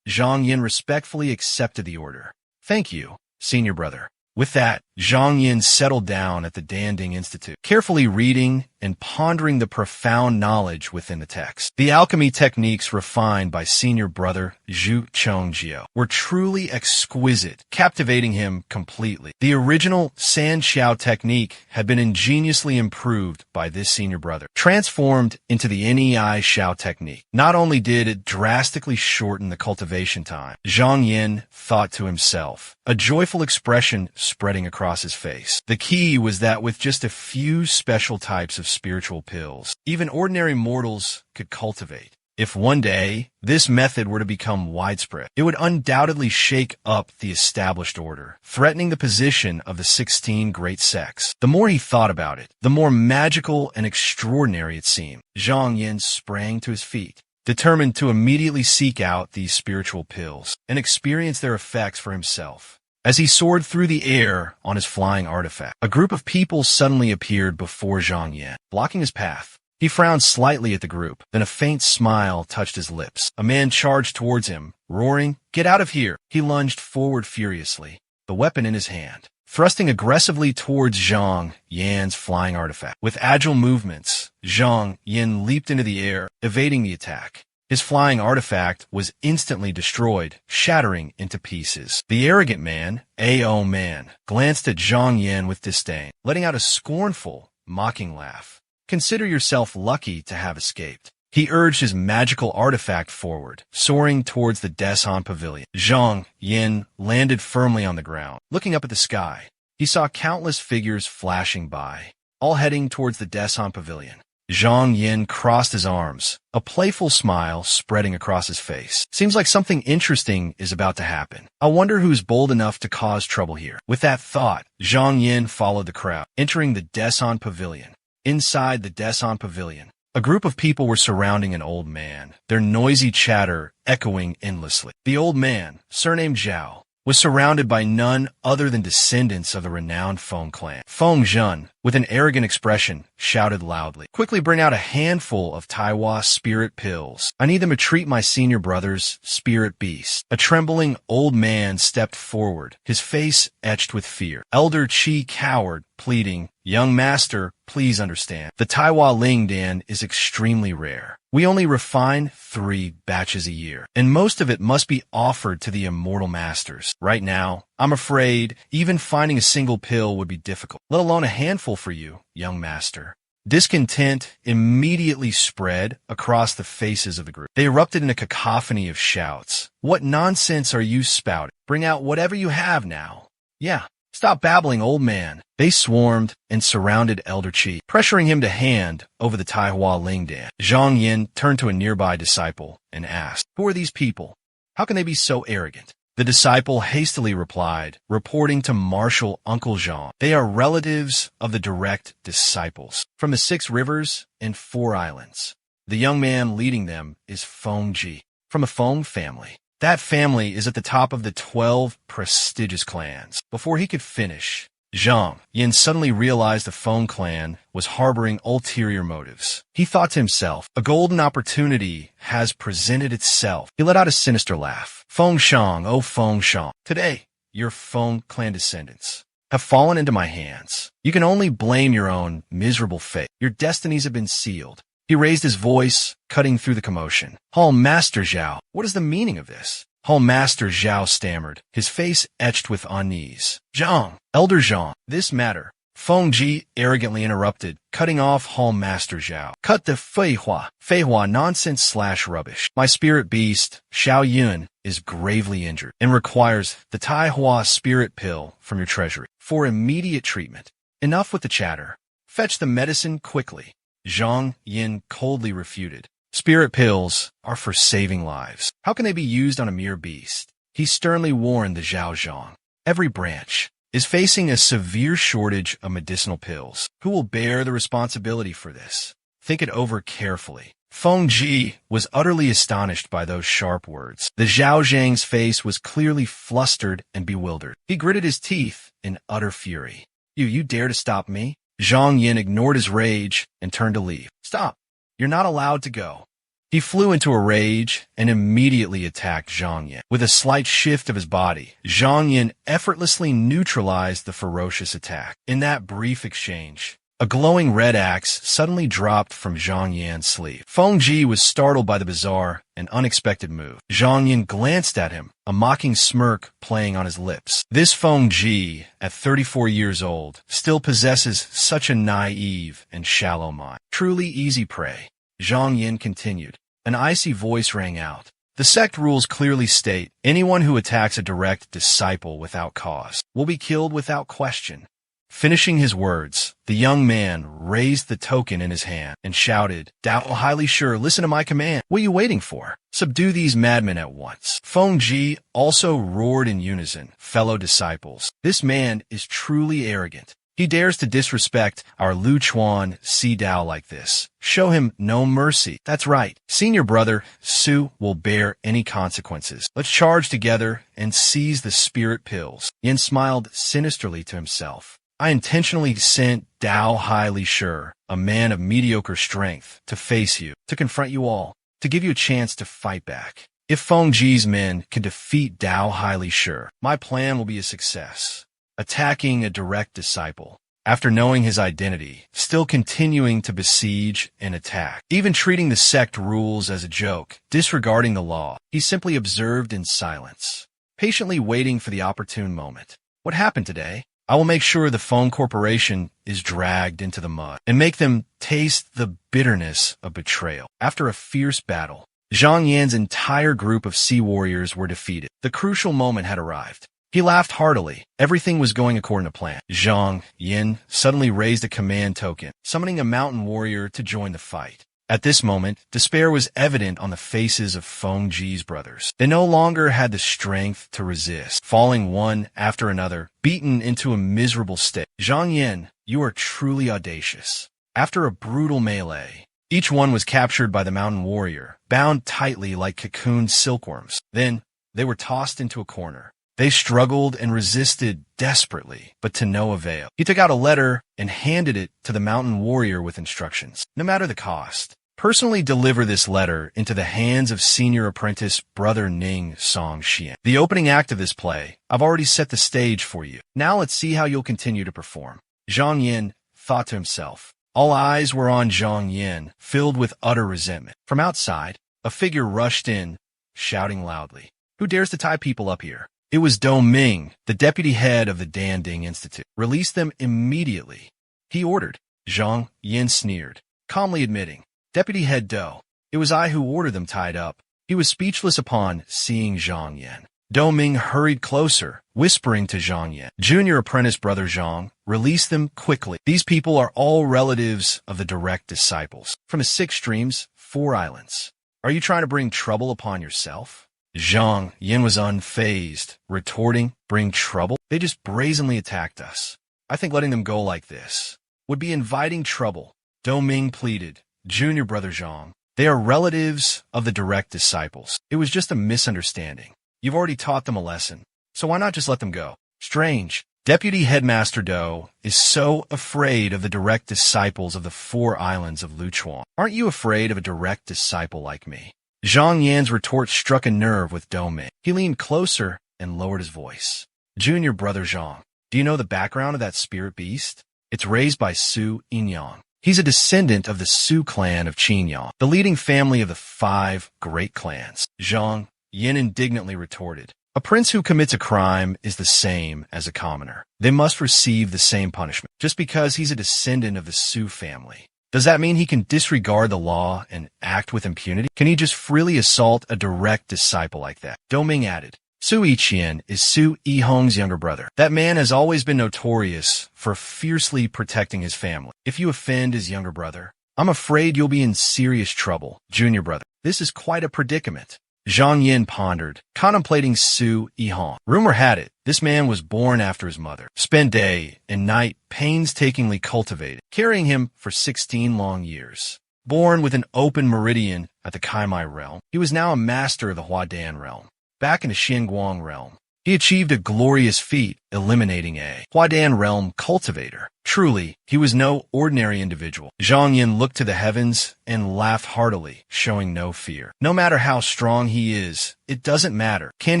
Zhang Yin respectfully accepted the order. "Thank you, senior brother." With that, Zhang Yin settled down at the Danding Institute, carefully reading and pondering the profound knowledge within the text. The alchemy techniques refined by senior brother Zhu Chengjiu were truly exquisite, captivating him completely. The original San Xiao technique had been ingeniously improved by this senior brother, transformed into the Nei Xiao technique. Not only did it drastically shorten the cultivation time, Zhang Yin thought to himself, a joyful expression spreading across his face. The key was that with just a few special types of spiritual pills, even ordinary mortals could cultivate. If one day this method were to become widespread, it would undoubtedly shake up the established order, threatening the position of the 16 great sects. The more he thought about it, the more magical and extraordinary it seemed. Zhang Yin sprang to his feet, determined to immediately seek out these spiritual pills and experience their effects for himself. As he soared through the air on his flying artifact, a group of people suddenly appeared before Zhang Yin, blocking his path. He frowned slightly at the group, then a faint smile touched his lips. A man charged towards him, roaring, "Get out of here!" He lunged forward furiously, the weapon in his hand, thrusting aggressively towards Zhang Yan's flying artifact. With agile movements, Zhang Yan leaped into the air, evading the attack. His flying artifact was instantly destroyed, shattering into pieces. The arrogant man, A.O. Man, glanced at Zhang Yan with disdain, letting out a scornful, mocking laugh. "Consider yourself lucky to have escaped." He urged his magical artifact forward, soaring towards the Desan Pavilion. Zhang Yan landed firmly on the ground. Looking up at the sky, he saw countless figures flashing by, all heading towards the Desan Pavilion. Zhang Yan crossed his arms, a playful smile spreading across his face. "Seems like something interesting is about to happen. I wonder who's bold enough to cause trouble here." With that thought, Zhang Yan followed the crowd, entering the Desan Pavilion. Inside the Desan Pavilion, a group of people were surrounding an old man, their noisy chatter echoing endlessly. The old man, surnamed Zhao, was surrounded by none other than descendants of the renowned Feng clan. Feng Zhen, with an arrogant expression, shouted loudly, "Quickly bring out a handful of Taiwa spirit pills. I need them to treat my senior brother's spirit beast." A trembling old man stepped forward, his face etched with fear. Elder Qi cowered, pleading, "Young master, please understand. The Taiwa Lingdan is extremely rare. We only refine 3 batches a year, and most of it must be offered to the immortal masters. Right now, I'm afraid even finding a single pill would be difficult, let alone a handful for you, young master." Discontent immediately spread across the faces of the group. They erupted in a cacophony of shouts. "What nonsense are you spouting? Bring out whatever you have now." "Yeah, stop babbling, old man." They swarmed and surrounded Elder Qi, pressuring him to hand over the Taihua Lingdan. Zhang Yan turned to a nearby disciple and asked, "Who are these people? How can they be so arrogant?" The disciple hastily replied, reporting to Marshal Uncle Zhang, "They are relatives of the direct disciples from the 6 rivers and 4 islands. The young man leading them is Feng Ji, from the Feng family. That family is at the top of the 12 prestigious clans." Before he could finish, Zhang Yan suddenly realized the Feng clan was harboring ulterior motives. He thought to himself, a golden opportunity has presented itself. He let out a sinister laugh. "Feng Shang, oh Feng Shang, today your Feng clan descendants have fallen into my hands. You can only blame your own miserable fate. Your destinies have been sealed." He raised his voice, cutting through the commotion. "Hall Master Zhao, what is the meaning of this?" Hall Master Zhao stammered, his face etched with unease. "Zhang, Elder Zhang, this matter." Feng Ji arrogantly interrupted, cutting off Hall Master Zhao. "Cut the Feihua nonsense/rubbish. My spirit beast, Xiao Yun, is gravely injured and requires the Taihua spirit pill from your treasury for immediate treatment. Enough with the chatter. Fetch the medicine quickly." Zhang Yin coldly refuted. "Spirit pills are for saving lives. How can they be used on a mere beast?" He sternly warned the Zhao Zhang. "Every branch is facing a severe shortage of medicinal pills. Who will bear the responsibility for this? Think it over carefully." Feng Ji was utterly astonished by those sharp words. The Zhao Zhang's face was clearly flustered and bewildered. He gritted his teeth in utter fury. You dare to stop me?" Zhang Yin ignored his rage and turned to leave. "Stop. You're not allowed to go." He flew into a rage and immediately attacked Zhang Yin. With a slight shift of his body, Zhang Yin effortlessly neutralized the ferocious attack. In that brief exchange, a glowing red axe suddenly dropped from Zhang Yan's sleeve. Feng Ji was startled by the bizarre and unexpected move. Zhang Yin glanced at him, a mocking smirk playing on his lips. This Feng Ji, at 34 years old, still possesses such a naive and shallow mind. Truly easy prey. Zhang Yin continued. An icy voice rang out. "The sect rules clearly state anyone who attacks a direct disciple without cause will be killed without question." Finishing his words, the young man raised the token in his hand and shouted, "Dao highly sure, listen to my command. What are you waiting for? Subdue these madmen at once." Feng Ji also roared in unison, "Fellow disciples, this man is truly arrogant. He dares to disrespect our Lu Chuan Si Dao like this. Show him no mercy. That's right. Senior brother Su will bear any consequences. Let's charge together and seize the spirit pills." Yin smiled sinisterly to himself. "I intentionally sent Dao highly sure a man of mediocre strength, to face you, to confront you all, to give you a chance to fight back. If Feng Ji's men can defeat Dao Haili Shi, my plan will be a success. Attacking a direct disciple, after knowing his identity, still continuing to besiege and attack, even treating the sect rules as a joke, disregarding the law, he simply observed in silence, patiently waiting for the opportune moment. What happened today? I will make sure the Feng Corporation is dragged into the mud and make them taste the bitterness of betrayal. After a fierce battle, Zhang Yan's entire group of sea warriors were defeated. The crucial moment had arrived. He laughed heartily. Everything was going according to plan. Zhang Yan suddenly raised a command token, summoning a mountain warrior to join the fight. At this moment, despair was evident on the faces of Feng Ji's brothers. They no longer had the strength to resist, falling one after another, beaten into a miserable state. Zhang Yan, you are truly audacious. After a brutal melee, each one was captured by the mountain warrior, bound tightly like cocooned silkworms. Then, they were tossed into a corner. They struggled and resisted desperately, but to no avail. He took out a letter and handed it to the mountain warrior with instructions. No matter the cost, personally deliver this letter into the hands of senior apprentice Brother Ning Song Xian. The opening act of this play, I've already set the stage for you. Now let's see how you'll continue to perform. Zhang Yan thought to himself. All eyes were on Zhang Yan, filled with utter resentment. From outside, a figure rushed in, shouting loudly. Who dares to tie people up here? It was Do Ming, the deputy head of the Danding Institute. Release them immediately, he ordered. Zhang Yan sneered, calmly admitting, Deputy head Do, it was I who ordered them tied up. He was speechless upon seeing Zhang Yan. Do Ming hurried closer, whispering to Zhang Yan, Junior apprentice Brother Zhang, release them quickly. These people are all relatives of the direct disciples. From his 6 streams, 4 islands. Are you trying to bring trouble upon yourself? Zhang Yan was unfazed, retorting, bring trouble? They just brazenly attacked us. I think letting them go like this would be inviting trouble. Do Ming pleaded, Junior Brother Zhang, they are relatives of the direct disciples. It was just a misunderstanding. You've already taught them a lesson, so why not just let them go? Strange. Deputy Headmaster Do is so afraid of the direct disciples of the 4 islands of Luchuan. Aren't you afraid of a direct disciple like me? Zhang Yan's retort struck a nerve with Do Ming. He leaned closer and lowered his voice. Junior Brother Zhang, do you know the background of that spirit beast? It's raised by Su Yinyang. He's a descendant of the Su clan of Qinyang, the leading family of the 5 great clans. Zhang Yan indignantly retorted, a prince who commits a crime is the same as a commoner. They must receive the same punishment, just because he's a descendant of the Su family. Does that mean he can disregard the law and act with impunity? Can he just freely assault a direct disciple like that? Do Ming added, Su Yiqian is Su Yihong's younger brother. That man has always been notorious for fiercely protecting his family. If you offend his younger brother, I'm afraid you'll be in serious trouble, junior brother. This is quite a predicament. Zhang Yan pondered, contemplating Su Yihong. Rumor had it, this man was born after his mother, spent day and night painstakingly cultivated, carrying him for 16 long years. Born with an open meridian at the Kaimai realm, he was now a master of the Huadan realm. Back in the Xinguang realm, he achieved a glorious feat, eliminating a Huadan realm cultivator. Truly, he was no ordinary individual. Zhang Yan looked to the heavens and laughed heartily, showing no fear. No matter how strong he is, it doesn't matter. Can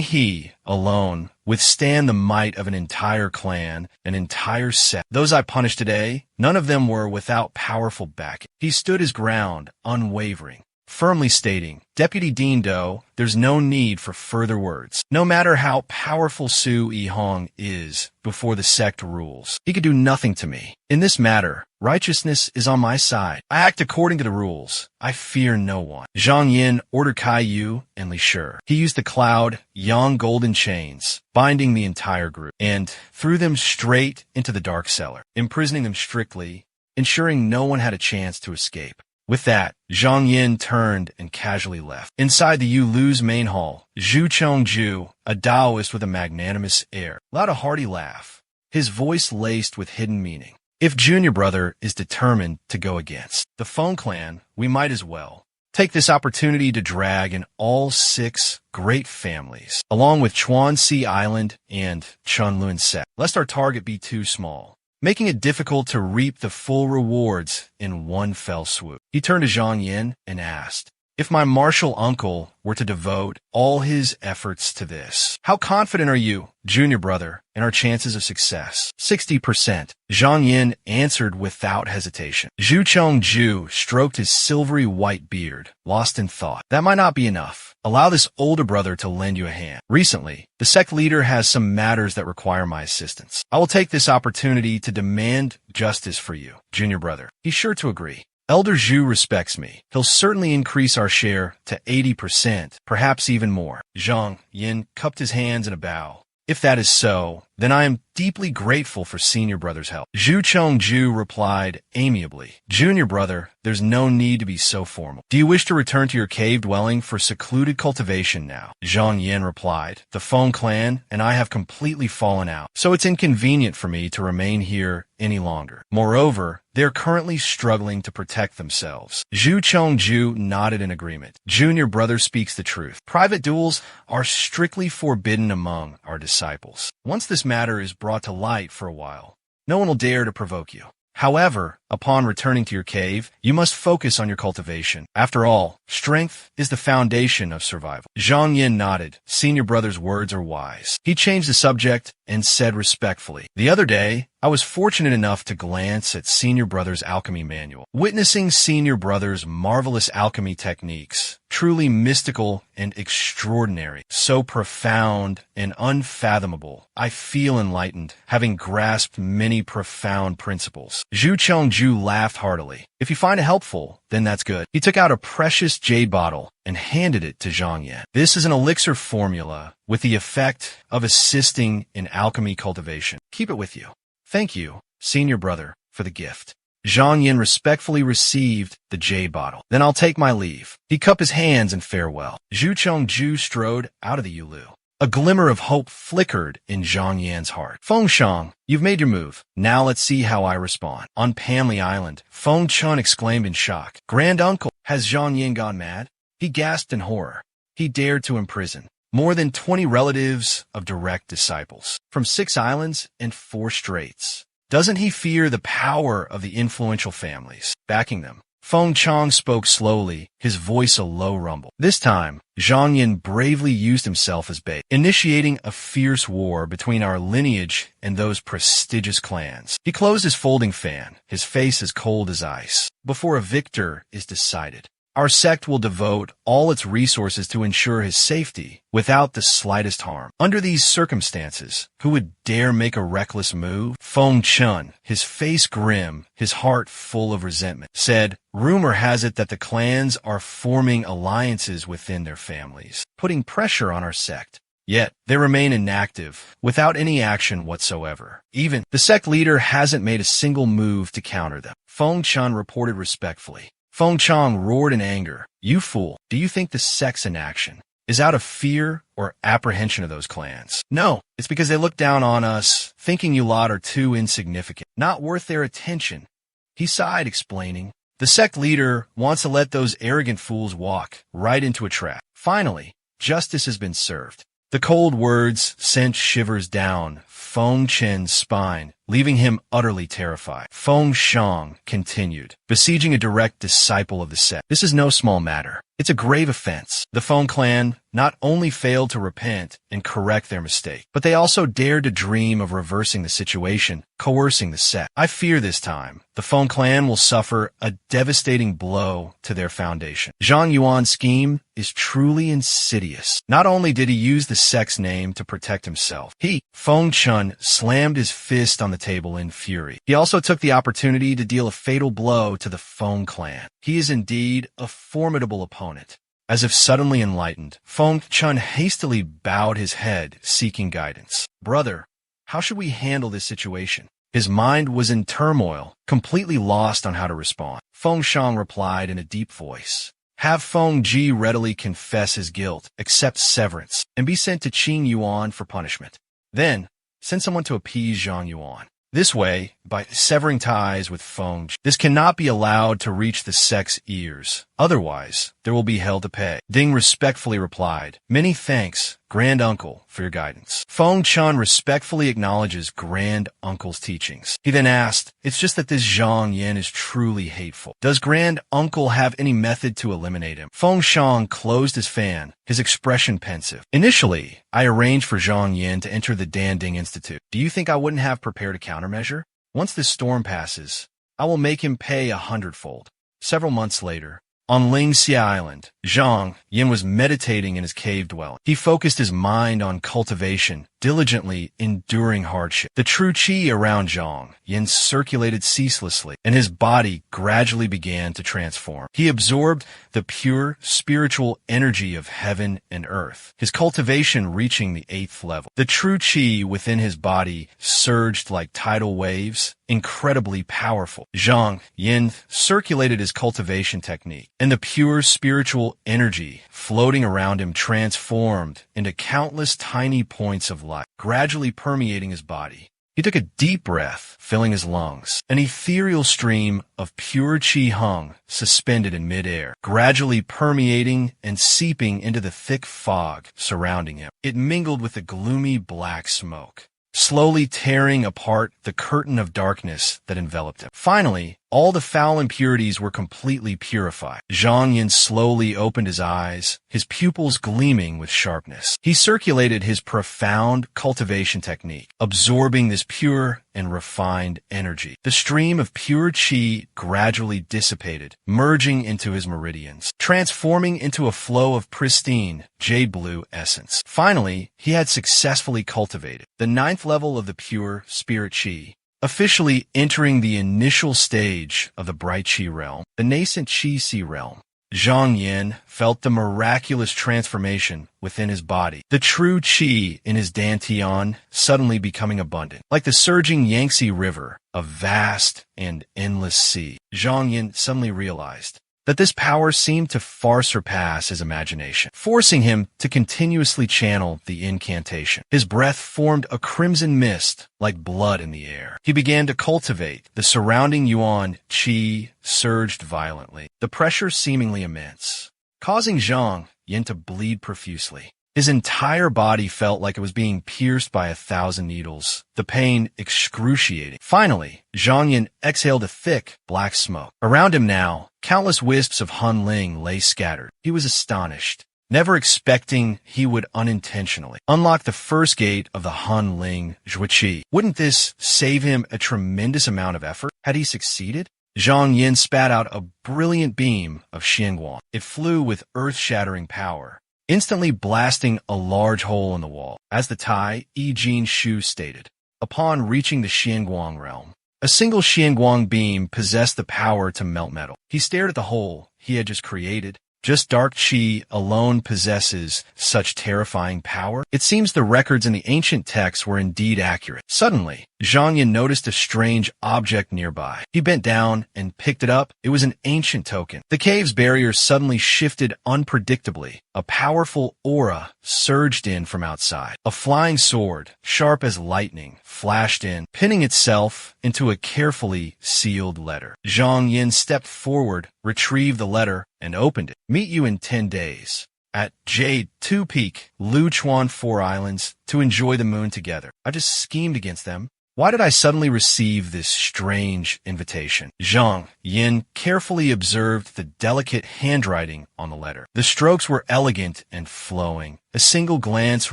he, alone, withstand the might of an entire clan, an entire sect? Those I punished today, none of them were without powerful backing. He stood his ground, unwavering, firmly stating, Deputy Dean Do, there's no need for further words. No matter how powerful Su Yihong is before the sect rules, he could do nothing to me. In this matter, righteousness is on my side. I act according to the rules. I fear no one. Zhang Yan ordered Kai Yu and Li Shi. He used the cloud, yang golden chains, binding the entire group, and threw them straight into the dark cellar, imprisoning them strictly, ensuring no one had a chance to escape. With that, Zhang Yan turned and casually left. Inside the Yu Lu's main hall, Zhu Chongju, a Taoist with a magnanimous air, let out a hearty laugh, his voice laced with hidden meaning. If Junior Brother is determined to go against the Feng clan, we might as well take this opportunity to drag in all 6 great families, along with Chuanxi Island and Chunlun sect, lest our target be too small. making it difficult to reap the full rewards in one fell swoop. He turned to Zhang Yin and asked, if my martial uncle were to devote all his efforts to this, how confident are you, junior brother, in our chances of success? 60%. Zhang Yin answered without hesitation. Zhu Chengju stroked his silvery white beard, lost in thought. That might not be enough. Allow this older brother to lend you a hand. Recently, the sect leader has some matters that require my assistance. I will take this opportunity to demand justice for you, junior brother. He's sure to agree. Elder Zhu respects me. He'll certainly increase our share to 80%, perhaps even more. Zhang Yin cupped his hands in a bow. If that is so, then I am deeply grateful for senior brother's help. Zhu Chengju replied amiably, junior brother, there's no need to be so formal. Do you wish to return to your cave dwelling for secluded cultivation now? Zhang Yin replied, the Feng clan and I have completely fallen out, so it's inconvenient for me to remain here any longer. Moreover, they're currently struggling to protect themselves. Zhu Chengju nodded in agreement. Junior brother speaks the truth. Private duels are strictly forbidden among our disciples. Once this matter is brought to light for a while, no one will dare to provoke you. However, upon returning to your cave, you must focus on your cultivation. After all, strength is the foundation of survival. Zhang Yin nodded. Senior brother's words are wise. He changed the subject and said respectfully, the other day, I was fortunate enough to glance at senior brother's alchemy manual. Witnessing senior brother's marvelous alchemy techniques, truly mystical and extraordinary, so profound and unfathomable, I feel enlightened, having grasped many profound principles. Zhu Chengju laughed heartily. If you find it helpful, then that's good. He took out a precious jade bottle and handed it to Zhang Yin. This is an elixir formula with the effect of assisting in alchemy cultivation. Keep it with you. Thank you, senior brother, for the gift. Zhang Yin respectfully received the jade bottle. Then I'll take my leave. He cupped his hands in farewell. Zhu Chengju strode out of the Yulu. A glimmer of hope flickered in Zhang Yan's heart. Feng Shang, you've made your move. Now let's see how I respond. On Panli Island, Feng Chun exclaimed in shock. Grand uncle, has Zhang Yin gone mad? He gasped in horror. He dared to imprison more than 20 relatives of direct disciples from 6 islands and 4 straits. Doesn't he fear the power of the influential families backing them? Feng Chang spoke slowly, his voice a low rumble. This time, Zhang Yin bravely used himself as bait, initiating a fierce war between our lineage and those prestigious clans. He closed his folding fan, his face as cold as ice. Before a victor is decided, our sect will devote all its resources to ensure his safety without the slightest harm. Under these circumstances, who would dare make a reckless move? Feng Chun, his face grim, his heart full of resentment, said, rumor has it that the clans are forming alliances within their families, putting pressure on our sect. Yet, they remain inactive, without any action whatsoever. Even the sect leader hasn't made a single move to counter them. Feng Chun reported respectfully. Feng Chang roared in anger. You fool, do you think the sect's inaction is out of fear or apprehension of those clans? No, it's because they look down on us, thinking you lot are too insignificant, not worth their attention. He sighed, explaining, the sect leader wants to let those arrogant fools walk right into a trap. Finally, justice has been served. The cold words sent shivers down Feng Chen's spine, leaving him utterly terrified. Feng Shang continued, besieging a direct disciple of the sect. This is no small matter. It's a grave offense. The Feng clan not only failed to repent and correct their mistake, but they also dared to dream of reversing the situation, coercing the sect. I fear this time, the Feng clan will suffer a devastating blow to their foundation. Zhang Yuan's scheme is truly insidious. Not only did he use the sect's name to protect himself, he, Feng Chun, slammed his fist on the table in fury. He also took the opportunity to deal a fatal blow to the Feng clan. He is indeed a formidable opponent. As if suddenly enlightened, Feng Chun hastily bowed his head, seeking guidance. Brother, how should we handle this situation? His mind was in turmoil, completely lost on how to respond. Feng Shang replied in a deep voice. Have Feng Ji readily confess his guilt, accept severance, and be sent to Qing Yuan for punishment. Then, send someone to appease Zhang Yuan. This way, by severing ties with Feng Ji, this cannot be allowed to reach the sect's ears, Otherwise, there will be hell to pay. Ding respectfully replied, "Many thanks, Grand Uncle, for your guidance." Feng Chun respectfully acknowledges Grand Uncle's teachings. He then asked, "It's just that this Zhang Yin is truly hateful. Does Grand Uncle have any method to eliminate him?" Feng Shang closed his fan, his expression pensive. "Initially, I arranged for Zhang Yin to enter the Danding Institute. Do you think I wouldn't have prepared a countermeasure? Once this storm passes, I will make him pay 100-fold. Several months later, on Lingxia Island, Zhang Yin was meditating in his cave dwelling. He focused his mind on cultivation, diligently enduring hardship. The true qi around Zhang Yin circulated ceaselessly, and his body gradually began to transform. He absorbed the pure spiritual energy of heaven and earth, his cultivation reaching the 8th level. The true qi within his body surged like tidal waves, incredibly powerful. Zhang Yin circulated his cultivation technique, and the pure spiritual energy floating around him transformed into countless tiny points of light, gradually permeating his body. He took a deep breath, filling his lungs. An ethereal stream of pure qi hung, suspended in midair, gradually permeating and seeping into the thick fog surrounding him. It mingled with the gloomy black smoke, slowly tearing apart the curtain of darkness that enveloped him. Finally, all the foul impurities were completely purified. Zhang Yin slowly opened his eyes, his pupils gleaming with sharpness. He circulated his profound cultivation technique, absorbing this pure and refined energy. The stream of pure qi gradually dissipated, merging into his meridians, transforming into a flow of pristine, jade blue essence. Finally, he had successfully cultivated the 9th level of the pure spirit qi, officially entering the initial stage of the bright qi realm, the nascent qi si realm. Zhang Yin felt the miraculous transformation within his body, the true qi in his dantian suddenly becoming abundant. Like the surging Yangtze River, a vast and endless sea, Zhang Yin suddenly realized that this power seemed to far surpass his imagination, forcing him to continuously channel the incantation. His breath formed a crimson mist like blood in the air. He began to cultivate. The surrounding yuan qi surged violently, the pressure seemingly immense, causing Zhang Yin to bleed profusely. His entire body felt like it was being pierced by 1,000 needles, the pain excruciating. Finally, Zhang Yin exhaled a thick, black smoke. Around him now, countless wisps of Han Ling lay scattered. He was astonished, never expecting he would unintentionally unlock the first gate of the Han Ling Zhuqi. Wouldn't this save him a tremendous amount of effort? Had he succeeded? Zhang Yin spat out a brilliant beam of Xianguang. It flew with earth-shattering power, instantly blasting a large hole in the wall. As the Tai Yi Jin Shu stated, upon reaching the Xianguang realm, a single Xianguang beam possessed the power to melt metal. He stared at the hole he had just created. Just dark qi alone possesses such terrifying power. It seems the records in the ancient texts were indeed accurate. Suddenly, Zhang Yin noticed a strange object nearby. He bent down and picked it up. It was an ancient token. The cave's barrier suddenly shifted unpredictably. A powerful aura surged in from outside. A flying sword, sharp as lightning, flashed in, pinning itself into a carefully sealed letter. Zhang Yin stepped forward, retrieved the letter, and opened it. Meet you in 10 days at Jade 2 Peak, Luchuan 4 Islands, to enjoy the moon together. I just schemed against them. Why did I suddenly receive this strange invitation? Zhang Yin carefully observed the delicate handwriting on the letter. The strokes were elegant and flowing. A single glance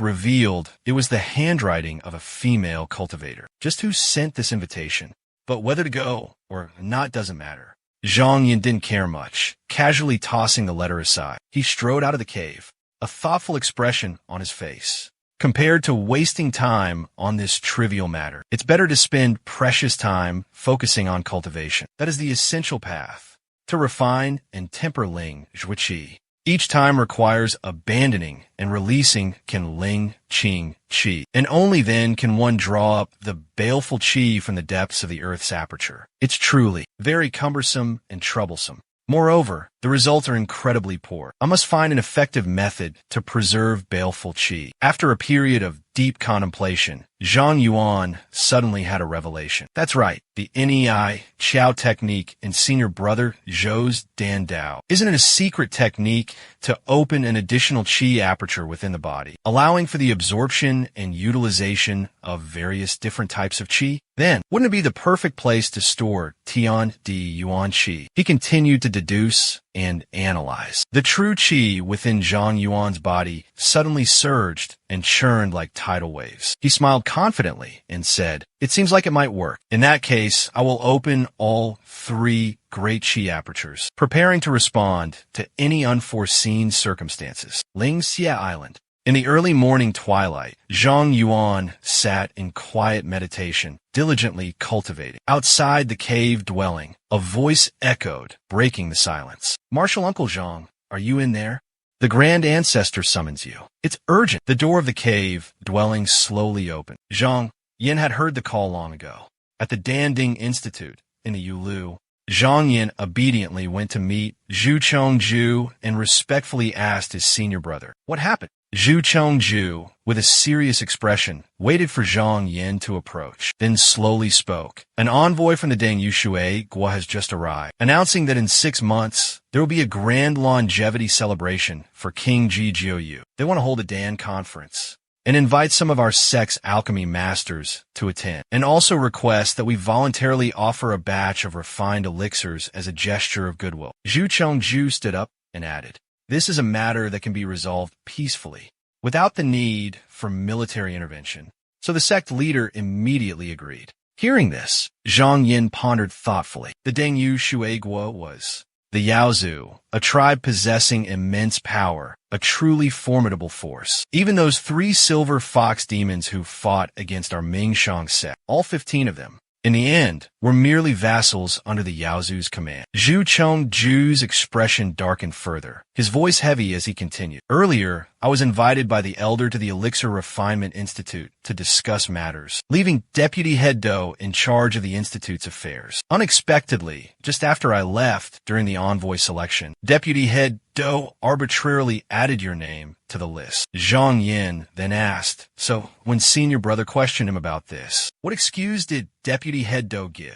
revealed it was the handwriting of a female cultivator. Just who sent this invitation? But whether to go or not doesn't matter. Zhang Yin didn't care much, casually tossing the letter aside. He strode out of the cave, a thoughtful expression on his face. Compared to wasting time on this trivial matter, it's better to spend precious time focusing on cultivation. That is the essential path to refine and temper Ling Zhuqi. Each time requires abandoning and releasing can Ling Qing Qi, and only then can one draw up the baleful qi from the depths of the earth's aperture. It's truly very cumbersome and troublesome. Moreover, the results are incredibly poor. I must find an effective method to preserve baleful qi. After a period of deep contemplation, Zhang Yuan suddenly had a revelation. That's right, the NEI Chao technique in senior brother Zhou's Dan Dao. Isn't it a secret technique to open an additional qi aperture within the body, allowing for the absorption and utilization of various different types of qi? Then, wouldn't it be the perfect place to store Tian Di Yuan qi? He continued to deduce and analyze. The true qi within Zhang Yuan's body suddenly surged and churned like tidal waves. He smiled confidently and said, "It seems like it might work. In that case, I will open all 3 great qi apertures, preparing to respond to any unforeseen circumstances." Lingxia Island. In the early morning twilight, Zhang Yuan sat in quiet meditation, diligently cultivating. Outside the cave dwelling, a voice echoed, breaking the silence. "Martial Uncle Zhang, are you in there? The Grand Ancestor summons you. It's urgent." The door of the cave dwelling slowly opened. Zhang Yin had heard the call long ago. At the Danding Institute in the Yulu, Zhang Yin obediently went to meet Zhu Chongju and respectfully asked his senior brother, "What happened?" Zhu Chongju, with a serious expression, waited for Zhang Yin to approach, then slowly spoke. "An envoy from the Deng Yushui Gua has just arrived, announcing that in 6 months, there will be a grand longevity celebration for King Ji Jiuyu. They want to hold a Dan conference and invite some of our sect's alchemy masters to attend, and also request that we voluntarily offer a batch of refined elixirs as a gesture of goodwill." Zhu Chongju stood up and added, "This is a matter that can be resolved peacefully, without the need for military intervention." So the sect leader immediately agreed. Hearing this, Zhang Yin pondered thoughtfully. The Deng Yushui Gua was the Yaozu, a tribe possessing immense power, a truly formidable force. Even those 3 silver fox demons who fought against our Mingshang sect, all 15 of them, in the end, were merely vassals under the Yaozu's command. Zhu Chongju's expression darkened further, his voice heavy as he continued. "Earlier, I was invited by the elder to the Elixir Refinement Institute to discuss matters, leaving Deputy Head Do in charge of the Institute's affairs. Unexpectedly, just after I left during the envoy selection, Deputy Head Do arbitrarily added your name to the list." Zhang Yin then asked, "So, when senior brother questioned him about this, what excuse did Deputy Head Do give?"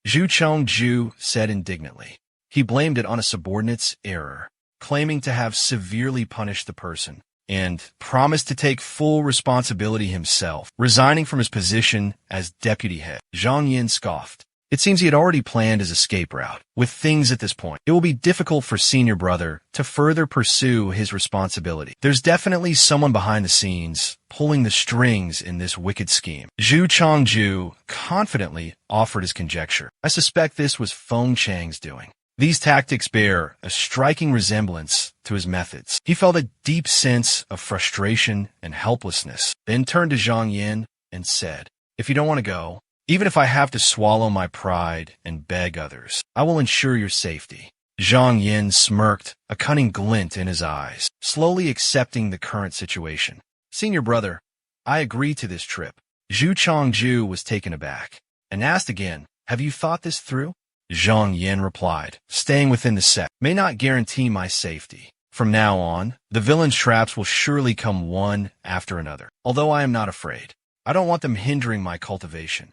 Zhu Chongju said indignantly. He blamed it on a subordinate's error, claiming to have severely punished the person, and promised to take full responsibility himself, resigning from his position as deputy head. Zhang Yin scoffed. It seems he had already planned his escape route. With things at this point, it will be difficult for senior brother to further pursue his responsibility. There's definitely someone behind the scenes pulling the strings in this wicked scheme. Zhu Chongju confidently offered his conjecture. "I suspect this was Feng Chang's doing." These tactics bear a striking resemblance to his methods. He felt a deep sense of frustration and helplessness, then turned to Zhang Yin and said, "If you don't want to go, even if I have to swallow my pride and beg others, I will ensure your safety." Zhang Yin smirked, a cunning glint in his eyes, slowly accepting the current situation. "Senior brother, I agree to this trip." Zhu Chongju was taken aback and asked again, "Have you thought this through?" Zhang Yin replied, "Staying within the sect may not guarantee my safety. From now on, the villain's traps will surely come one after another. Although I am not afraid, I don't want them hindering my cultivation."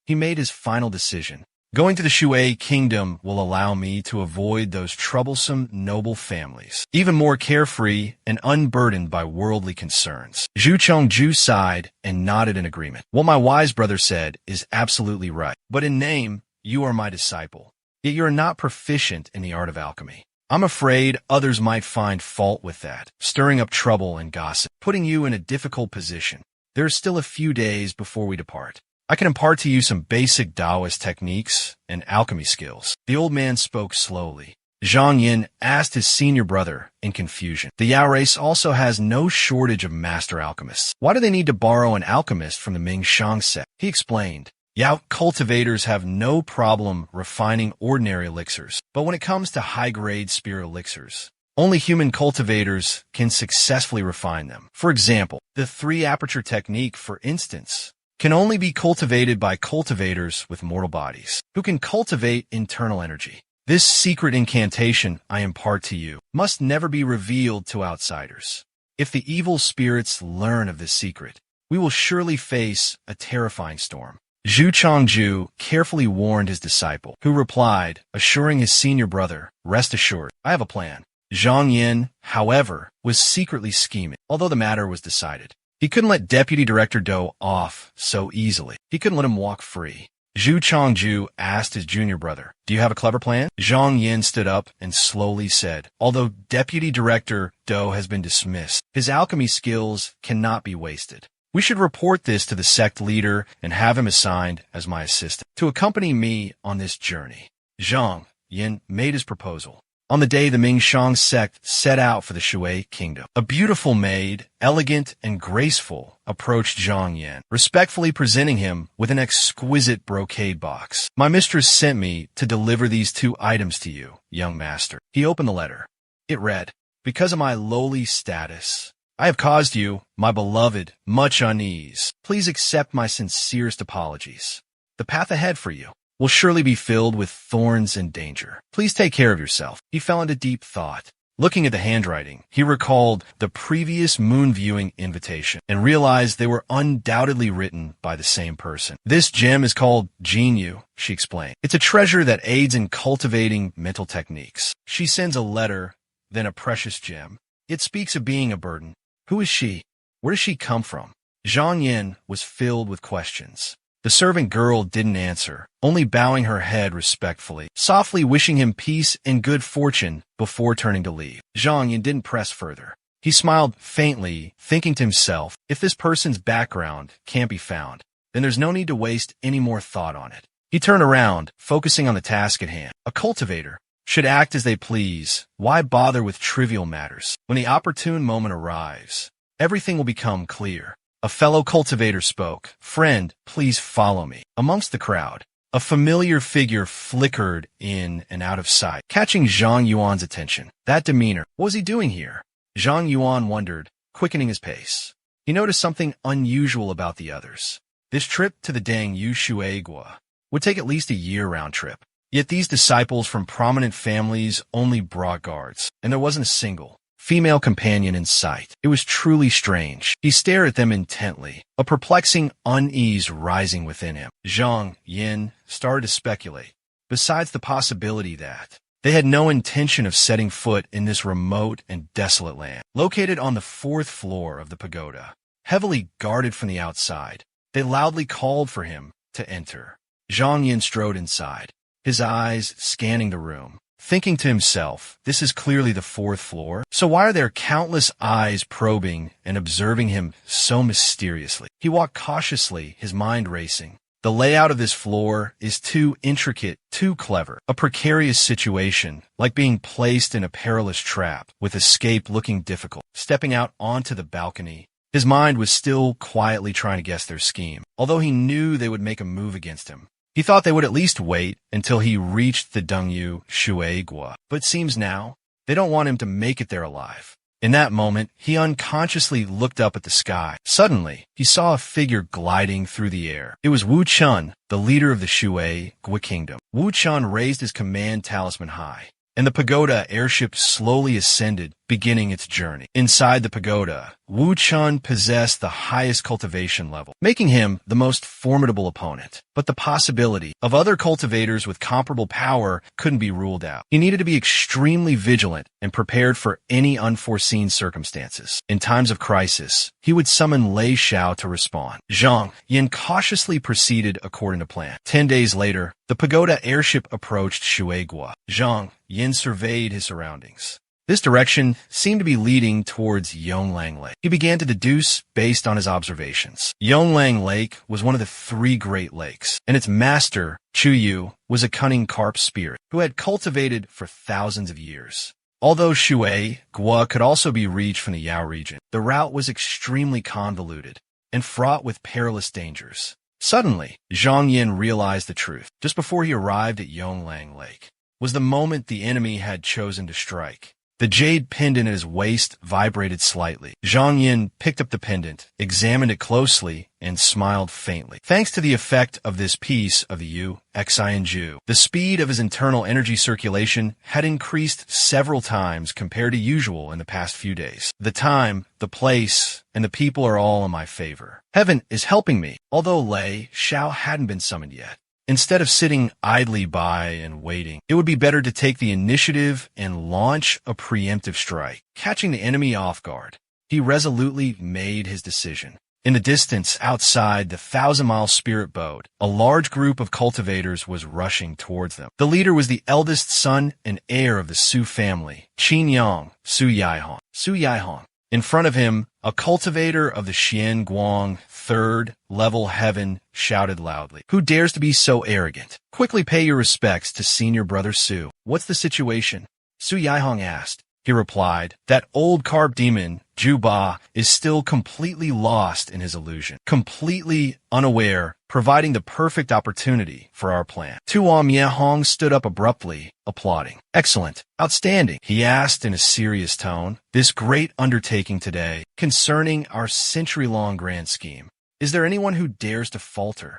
He made his final decision. "Going to the Shui kingdom will allow me to avoid those troublesome noble families, even more carefree and unburdened by worldly concerns." Zhu Chongju sighed and nodded in agreement. "What my wise brother said is absolutely right. But in name, you are my disciple, yet you are not proficient in the art of alchemy. I'm afraid others might find fault with that, stirring up trouble and gossip, putting you in a difficult position. There are still a few days before we depart. I can impart to you some basic Taoist techniques and alchemy skills." The old man spoke slowly. Zhang Yin asked his senior brother in confusion. "The Yao race also has no shortage of master alchemists. Why do they need to borrow an alchemist from the Mingshang sect?" He explained. "Yao cultivators have no problem refining ordinary elixirs, but when it comes to high-grade spirit elixirs, only human cultivators can successfully refine them. For example, the 3-aperture technique, for instance, can only be cultivated by cultivators with mortal bodies, who can cultivate internal energy. This secret incantation I impart to you must never be revealed to outsiders. If the evil spirits learn of this secret, We will surely face a terrifying storm. Zhu Changju carefully warned his disciple, who replied, assuring his senior brother, rest assured, I have a plan. Zhang Yin, however, was secretly scheming, although the matter was decided. He couldn't let Deputy Director Do off so easily. He couldn't let him walk free. Zhu Changju asked his junior brother, do you have a clever plan? Zhang Yin stood up and slowly said, although Deputy Director Do has been dismissed, his alchemy skills cannot be wasted. We should report this to the sect leader and have him assigned as my assistant to accompany me on this journey. Zhang Yin made his proposal. On the day the Mingshang sect set out for the Shui kingdom, a beautiful maid, elegant and graceful, approached Zhang Yin, respectfully presenting him with an exquisite brocade box. My mistress sent me to deliver these 2 items to you, young master. He opened the letter. It read, because of my lowly status, I have caused you, my beloved, much unease. Please accept my sincerest apologies. The path ahead for you will surely be filled with thorns and danger. Please take care of yourself. He fell into deep thought. Looking at the handwriting, he recalled the previous moon-viewing invitation and realized they were undoubtedly written by the same person. This gem is called Jinyu, she explained. It's a treasure that aids in cultivating mental techniques. She sends a letter, then a precious gem. It speaks of being a burden. Who is she? Where does she come from? Zhang Yin was filled with questions. The servant girl didn't answer, only bowing her head respectfully, softly wishing him peace and good fortune before turning to leave. Zhang Yin didn't press further. He smiled faintly, thinking to himself, if this person's background can't be found, then there's no need to waste any more thought on it. He turned around, focusing on the task at hand. A cultivator should act as they please. Why bother with trivial matters? When the opportune moment arrives, everything will become clear. A fellow cultivator spoke. Friend, please follow me. Amongst the crowd, a familiar figure flickered in and out of sight, catching Zhang Yuan's attention. That demeanor. What was he doing here? Zhang Yuan wondered, quickening his pace. He noticed something unusual about the others. This trip to the Dang Yu Shuigua would take at least a year round trip. Yet these disciples from prominent families only brought guards, and there wasn't a single female companion in sight. It was truly strange. He stared at them intently, a perplexing unease rising within him. Zhang Yin started to speculate, besides the possibility that they had no intention of setting foot in this remote and desolate land. Located on the 4th floor of the pagoda, heavily guarded from the outside, they loudly called for him to enter. Zhang Yin strode inside, his eyes scanning the room, thinking to himself, this is clearly the 4th floor, so why are there countless eyes probing and observing him so mysteriously? He walked cautiously, his mind racing. The layout of this floor is too intricate, too clever. A precarious situation, like being placed in a perilous trap, with escape looking difficult. Stepping out onto the balcony, his mind was still quietly trying to guess their scheme, although he knew they would make a move against him. He thought they would at least wait until he reached the Dengyu Shuigua, but it seems now they don't want him to make it there alive. In that moment, he unconsciously looked up at the sky. Suddenly, he saw a figure gliding through the air. It was Wu Chun, the leader of the Shuigua kingdom. Wu Chun raised his command talisman high, and the pagoda airship slowly ascended, beginning its journey. Inside the pagoda, Wu Chun possessed the highest cultivation level, making him the most formidable opponent. But the possibility of other cultivators with comparable power couldn't be ruled out. He needed to be extremely vigilant and prepared for any unforeseen circumstances. In times of crisis, he would summon Lei Xiao to respond. Zhang Yin cautiously proceeded according to plan. 10 days later, the pagoda airship approached Shuigua. Zhang Yin surveyed his surroundings. This direction seemed to be leading towards Yonglang Lake. He began to deduce based on his observations. Yonglang Lake was one of the 3 Great Lakes, and its master, Chu Yu, was a cunning carp spirit who had cultivated for thousands of years. Although Shuigua could also be reached from the Yao region, the route was extremely convoluted and fraught with perilous dangers. Suddenly, Zhang Yin realized the truth. Just before he arrived at Yonglang Lake was the moment the enemy had chosen to strike. The jade pendant at his waist vibrated slightly. Zhang Yin picked up the pendant, examined it closely, and smiled faintly. Thanks to the effect of this piece of the Xinju, the speed of his internal energy circulation had increased several times compared to usual in the past few days. The time, the place, and the people are all in my favor. Heaven is helping me, although Lei Xiao hadn't been summoned yet. Instead of sitting idly by and waiting, it would be better to take the initiative and launch a preemptive strike. Catching the enemy off guard, he resolutely made his decision. In the distance, outside the 1,000-mile spirit boat, a large group of cultivators was rushing towards them. The leader was the eldest son and heir of the Su family, Qin Yang, Su Yaihong. In front of him, a cultivator of the Xian Guang third-level heaven shouted loudly, "Who dares to be so arrogant? Quickly pay your respects to senior brother Su." "What's the situation?" Su Yaihong asked. He replied, "That old carp demon, Juba, is still completely lost in his illusion, completely unaware, providing the perfect opportunity for our plan." Tuo Miehong stood up abruptly, applauding. "Excellent, outstanding," he asked in a serious tone. "This great undertaking today, concerning our century-long grand scheme, is there anyone who dares to falter?"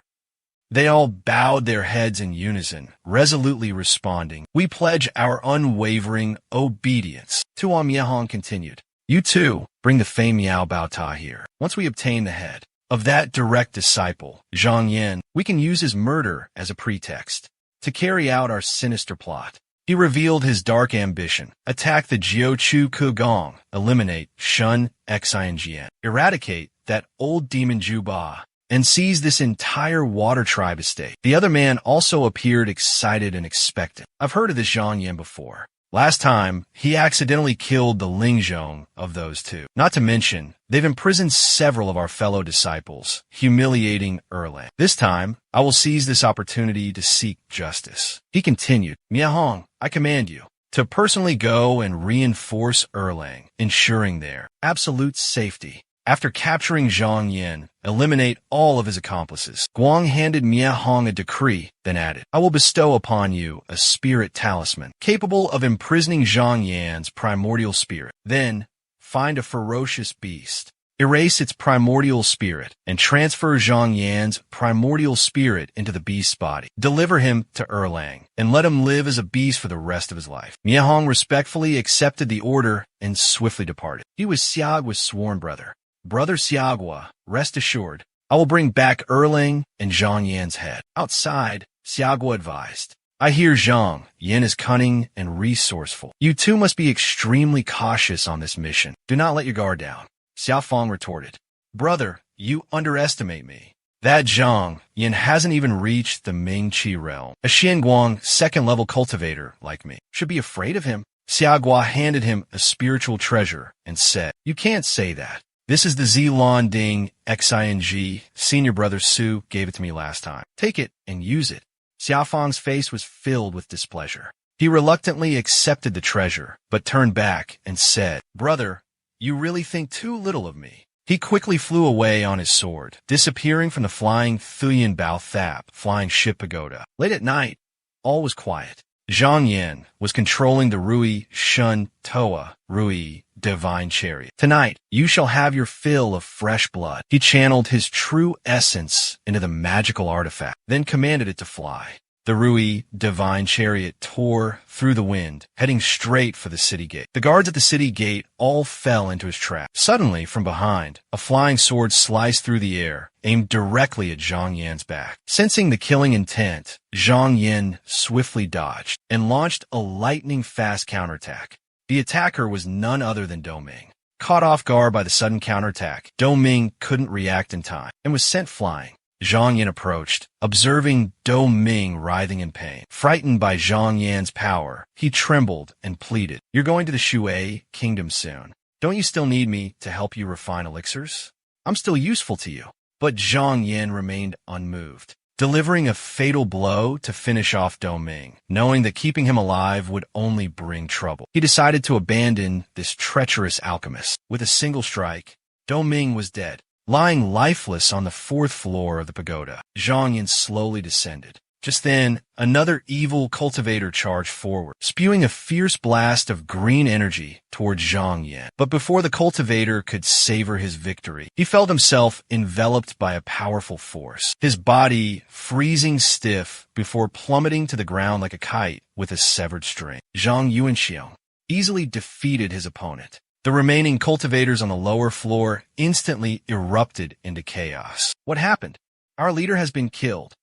They all bowed their heads in unison, resolutely responding, "We pledge our unwavering obedience." Tuo Miehong continued, "You too, bring the Fei Miao Bao Ta here. Once we obtain the head of that direct disciple, Zhang Yin, we can use his murder as a pretext to carry out our sinister plot." He revealed his dark ambition: attack the Jiuchu Kugong, eliminate Shun Xinjian, eradicate that old demon Juba, and seize this entire water tribe estate. The other man also appeared excited and expectant. "I've heard of this Zhang Yin before. Last time, he accidentally killed the Lingzhong of those two. Not to mention, they've imprisoned several of our fellow disciples, humiliating Erlang. This time, I will seize this opportunity to seek justice." He continued, "Miehong, I command you to personally go and reinforce Erlang, ensuring their absolute safety. After capturing Zhang Yin, eliminate all of his accomplices." Guang handed Miehong a decree, then added, "I will bestow upon you a spirit talisman, capable of imprisoning Zhang Yan's primordial spirit. Then, find a ferocious beast, erase its primordial spirit, and transfer Zhang Yan's primordial spirit into the beast's body. Deliver him to Erlang, and let him live as a beast for the rest of his life." Miehong respectfully accepted the order and swiftly departed. He was Xiagua's sworn brother. "Brother Xiagua, rest assured, I will bring back Erlang and Zhang Yan's head." Outside, Xiagua advised, "I hear Zhang Yin is cunning and resourceful. You two must be extremely cautious on this mission. Do not let your guard down." Xiaofang retorted, "Brother, you underestimate me. That Zhang Yin hasn't even reached the Mingqi realm. A Xianguang second-level cultivator like me should be afraid of him." Xiagua handed him a spiritual treasure and said, "You can't say that. This is the Zilon Ding Xing. Senior brother Su gave it to me last time. Take it and use it." Xiaofang's face was filled with displeasure. He reluctantly accepted the treasure, but turned back and said, "Brother, you really think too little of me." He quickly flew away on his sword, disappearing from the flying Thuyan Bao Thap flying ship pagoda. Late at night, all was quiet. Zhang Yin was controlling the Rui Shun Toa Rui divine chariot. "Tonight, you shall have your fill of fresh blood." He channeled his true essence into the magical artifact, then commanded it to fly. The Rui divine chariot tore through the wind, heading straight for the city gate. The guards at the city gate all fell into his trap. Suddenly, from behind, a flying sword sliced through the air, aimed directly at Zhang Yan's back. Sensing the killing intent, Zhang Yan swiftly dodged and launched a lightning-fast counterattack. The attacker was none other than Doming. Caught off guard by the sudden counterattack, Doming couldn't react in time and was sent flying. Zhang Yan approached, observing Doming writhing in pain. Frightened by Zhang Yan's power, he trembled and pleaded, "You're going to the Shui kingdom soon. Don't you still need me to help you refine elixirs? I'm still useful to you." But Zhang Yan remained unmoved, delivering a fatal blow to finish off Doming, knowing that keeping him alive would only bring trouble. He decided to abandon this treacherous alchemist. With a single strike, Doming was dead. Lying lifeless on the 4th floor of the pagoda, Zhang Yan slowly descended, Just then, another evil cultivator charged forward, spewing a fierce blast of green energy toward Zhang Yin. But before the cultivator could savor his victory, he felt himself enveloped by a powerful force, his body freezing stiff before plummeting to the ground like a kite with a severed string. Zhang Yuanxiang easily defeated his opponent. The remaining cultivators on the lower floor instantly erupted into chaos. What happened? Our leader has been killed.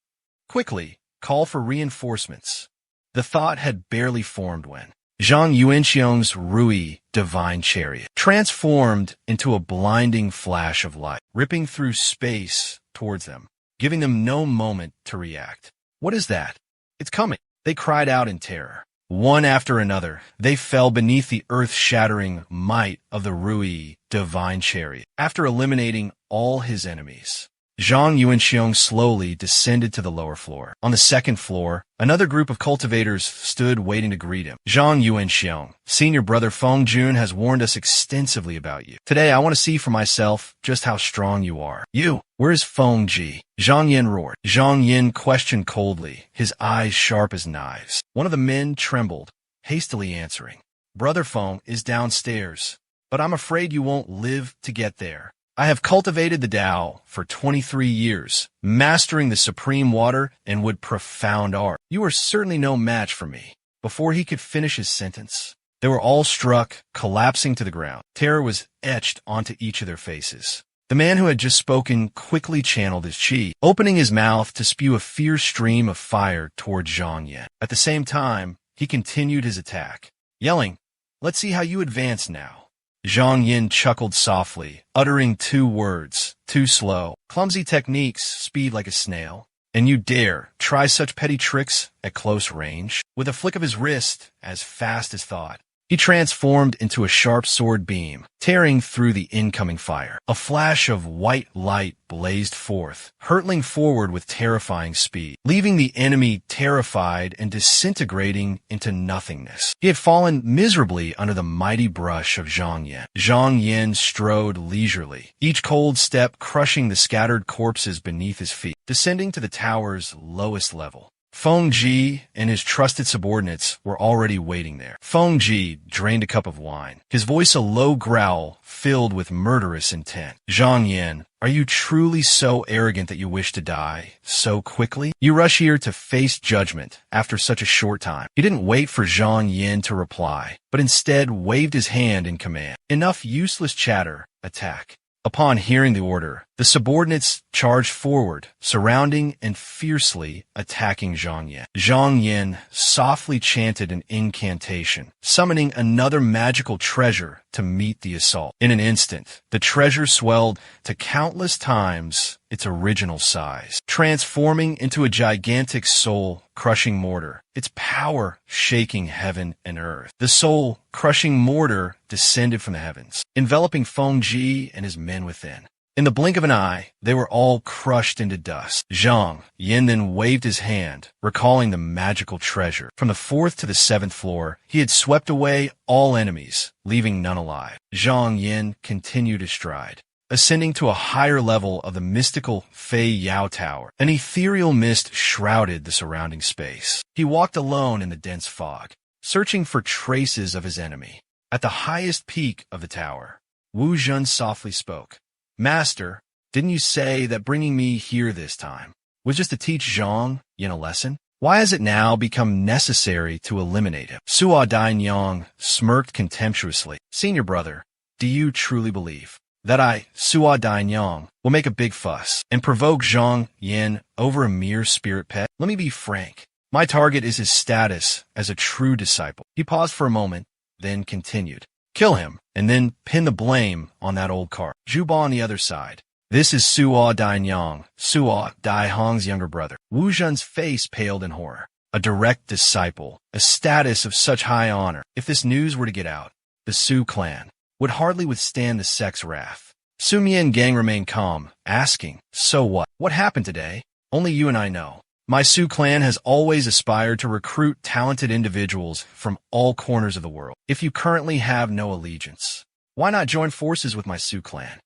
Quickly, call for reinforcements. The thought had barely formed when Zhang Yuanxiang's Rui divine chariot transformed into a blinding flash of light, ripping through space towards them, giving them no moment to react. What is that? It's coming. They cried out in terror. One after another, they fell beneath the earth-shattering might of the Rui divine chariot. After eliminating all his enemies, Zhang Yuanxiang slowly descended to the lower floor. On the second floor, another group of cultivators stood waiting to greet him. Zhang Yuanxiang, senior brother Feng Jun has warned us extensively about you. Today, I want to see for myself just how strong you are. You, where's Feng Ji? Zhang Yin roared. Zhang Yin questioned coldly, his eyes sharp as knives. One of the men trembled, hastily answering. Brother Feng is downstairs, but I'm afraid you won't live to get there. I have cultivated the Tao for 23 years, mastering the supreme water and wood profound art. You are certainly no match for me. Before he could finish his sentence, they were all struck, collapsing to the ground. Terror was etched onto each of their faces. The man who had just spoken quickly channeled his chi, opening his mouth to spew a fierce stream of fire toward Zhang Yin. At the same time, he continued his attack, yelling, "Let's see how you advance now." Zhang Yin chuckled softly, uttering two words, too slow. Clumsy techniques, speed like a snail. And you dare try such petty tricks at close range? With a flick of his wrist, as fast as thought, he transformed into a sharp sword beam, tearing through the incoming fire. A flash of white light blazed forth, hurtling forward with terrifying speed, leaving the enemy terrified and disintegrating into nothingness. He had fallen miserably under the mighty brush of Zhang Yin. Zhang Yin strode leisurely, each cold step crushing the scattered corpses beneath his feet, descending to the tower's lowest level. Feng Ji and his trusted subordinates were already waiting there. Feng Ji drained a cup of wine, his voice a low growl filled with murderous intent. Zhang Yin, are you truly so arrogant that you wish to die so quickly? You rush here to face judgment after such a short time. He didn't wait for Zhang Yin to reply, but instead waved his hand in command. Enough useless chatter. Attack. Upon hearing the order, the subordinates charged forward, surrounding and fiercely attacking Zhang Yin. Zhang Yin softly chanted an incantation, summoning another magical treasure to meet the assault. In an instant, the treasure swelled to countless times its original size, transforming into a gigantic soul-crushing mortar, its power shaking heaven and earth. The soul-crushing mortar descended from the heavens, enveloping Feng Ji and his men within. In the blink of an eye, they were all crushed into dust. Zhang Yin then waved his hand, recalling the magical treasure. From the 4th to the 7th floor, he had swept away all enemies, leaving none alive. Zhang Yin continued his stride, ascending to a higher level of the mystical Fei Yao Tower. An ethereal mist shrouded the surrounding space. He walked alone in the dense fog, searching for traces of his enemy. At the highest peak of the tower, Wu Zhen softly spoke. Master, didn't you say that bringing me here this time was just to teach Zhang Yin a lesson? Why has it now become necessary to eliminate him? Suo Dainyang smirked contemptuously. Senior brother, do you truly believe that I, Suo Dainyang, will make a big fuss and provoke Zhang Yin over a mere spirit pet? Let me be frank. My target is his status as a true disciple. He paused for a moment, then continued. Kill him, and then pin the blame on that old cart. Juba on the other side. This is Suo Dainyang, Suo Daihong's younger brother. Wu Zhen's face paled in horror. A direct disciple, a status of such high honor. If this news were to get out, the Su clan would hardly withstand the sect's wrath. Su Mian Gang remained calm, asking, so what? What happened today? Only you and I know. My Su clan has always aspired to recruit talented individuals from all corners of the world. If you currently have no allegiance, why not join forces with my Su clan?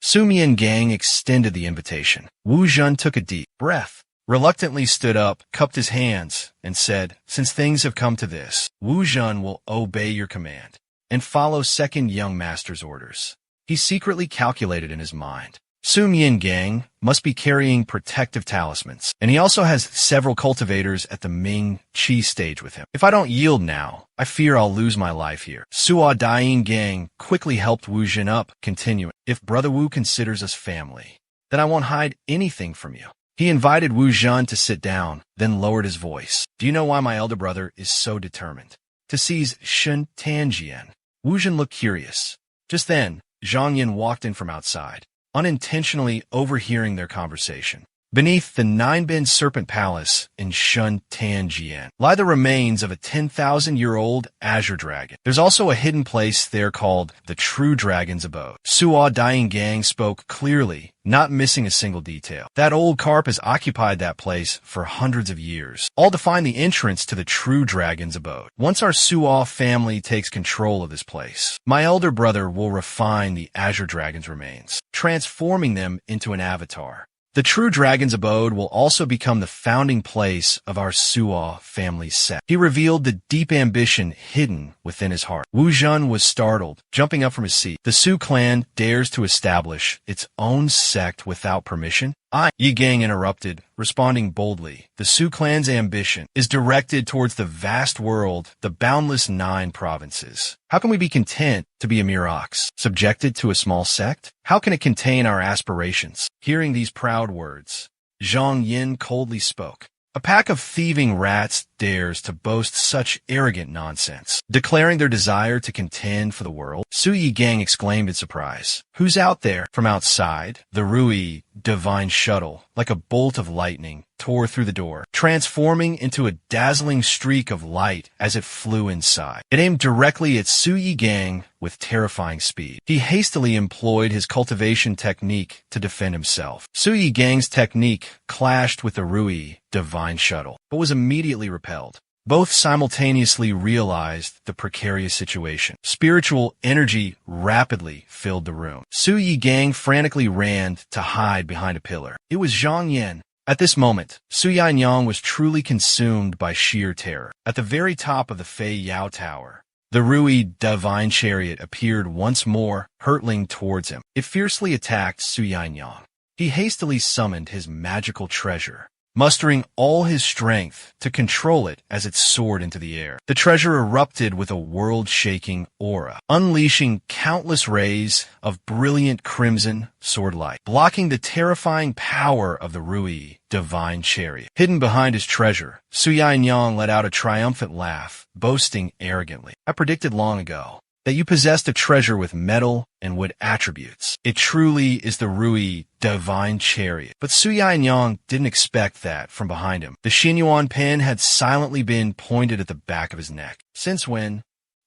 Su Mian Gang extended the invitation. Wu Zhen took a deep breath, reluctantly stood up, cupped his hands, and said, "Since things have come to this, Wu Zhen will obey your command and follow second young master's orders." He secretly calculated in his mind. Sun Yin Gang must be carrying protective talismans, and he also has several cultivators at the Ming Qi stage with him. If I don't yield now, I fear I'll lose my life here. Suo Daiyin Gang quickly helped Wu Jin up, continuing, "If Brother Wu considers us family, then I won't hide anything from you." He invited Wu Zhen to sit down, then lowered his voice. "Do you know why my elder brother is so determined to seize Shen Tanjian?" Wu Zhen looked curious. Just then, Zhang Yin walked in from outside, unintentionally overhearing their conversation. Beneath the Nine-Bend Serpent Palace in Shun Tanjian lie the remains of a 10,000-year-old azure dragon. There's also a hidden place there called the True Dragon's Abode. Suo Daiyin Gang spoke clearly, not missing a single detail. That old carp has occupied that place for hundreds of years, all to find the entrance to the True Dragon's Abode. Once our Suo family takes control of this place, my elder brother will refine the azure dragon's remains, transforming them into an avatar. The True Dragon's Abode will also become the founding place of our Suo family sect. He revealed the deep ambition hidden within his heart. Wu Zhen was startled, jumping up from his seat. The Su clan dares to establish its own sect without permission? Yi Gang interrupted, responding boldly. The Su clan's ambition is directed towards the vast world, the boundless 9 provinces. How can we be content to be a mere ox, subjected to a small sect? How can it contain our aspirations? Hearing these proud words, Zhang Yin coldly spoke. A pack of thieving rats dares to boast such arrogant nonsense, declaring their desire to contend for the world. Su Yi Gang exclaimed in surprise. Who's out there? From outside, the Rui divine shuttle, like a bolt of lightning, tore through the door, transforming into a dazzling streak of light as it flew inside. It aimed directly at Su Yi Gang with terrifying speed. He hastily employed his cultivation technique to defend himself. Su Yi Gang's technique clashed with the Rui divine shuttle, but was immediately repelled. Both simultaneously realized the precarious situation. Spiritual energy rapidly filled the room. Su Yi Gang frantically ran to hide behind a pillar. It was Zhang Yin. At this moment, Su Yanyang was truly consumed by sheer terror. At the very top of the Fei Yao Tower, the Rui divine chariot appeared once more, hurtling towards him. It fiercely attacked Su Yanyang. He hastily summoned his magical treasure, mustering all his strength to control it as it soared into the air. The treasure erupted with a world-shaking aura, unleashing countless rays of brilliant crimson sword light, blocking the terrifying power of the Rui divine chariot. Hidden behind his treasure, Su Yanyang let out a triumphant laugh, boasting arrogantly. "I predicted long ago that you possessed a treasure with metal and wood attributes. It truly is the Rui divine chariot." But Su Yanyang didn't expect that from behind him. The Xinyuan pen had silently been pointed at the back of his neck. "Since when?"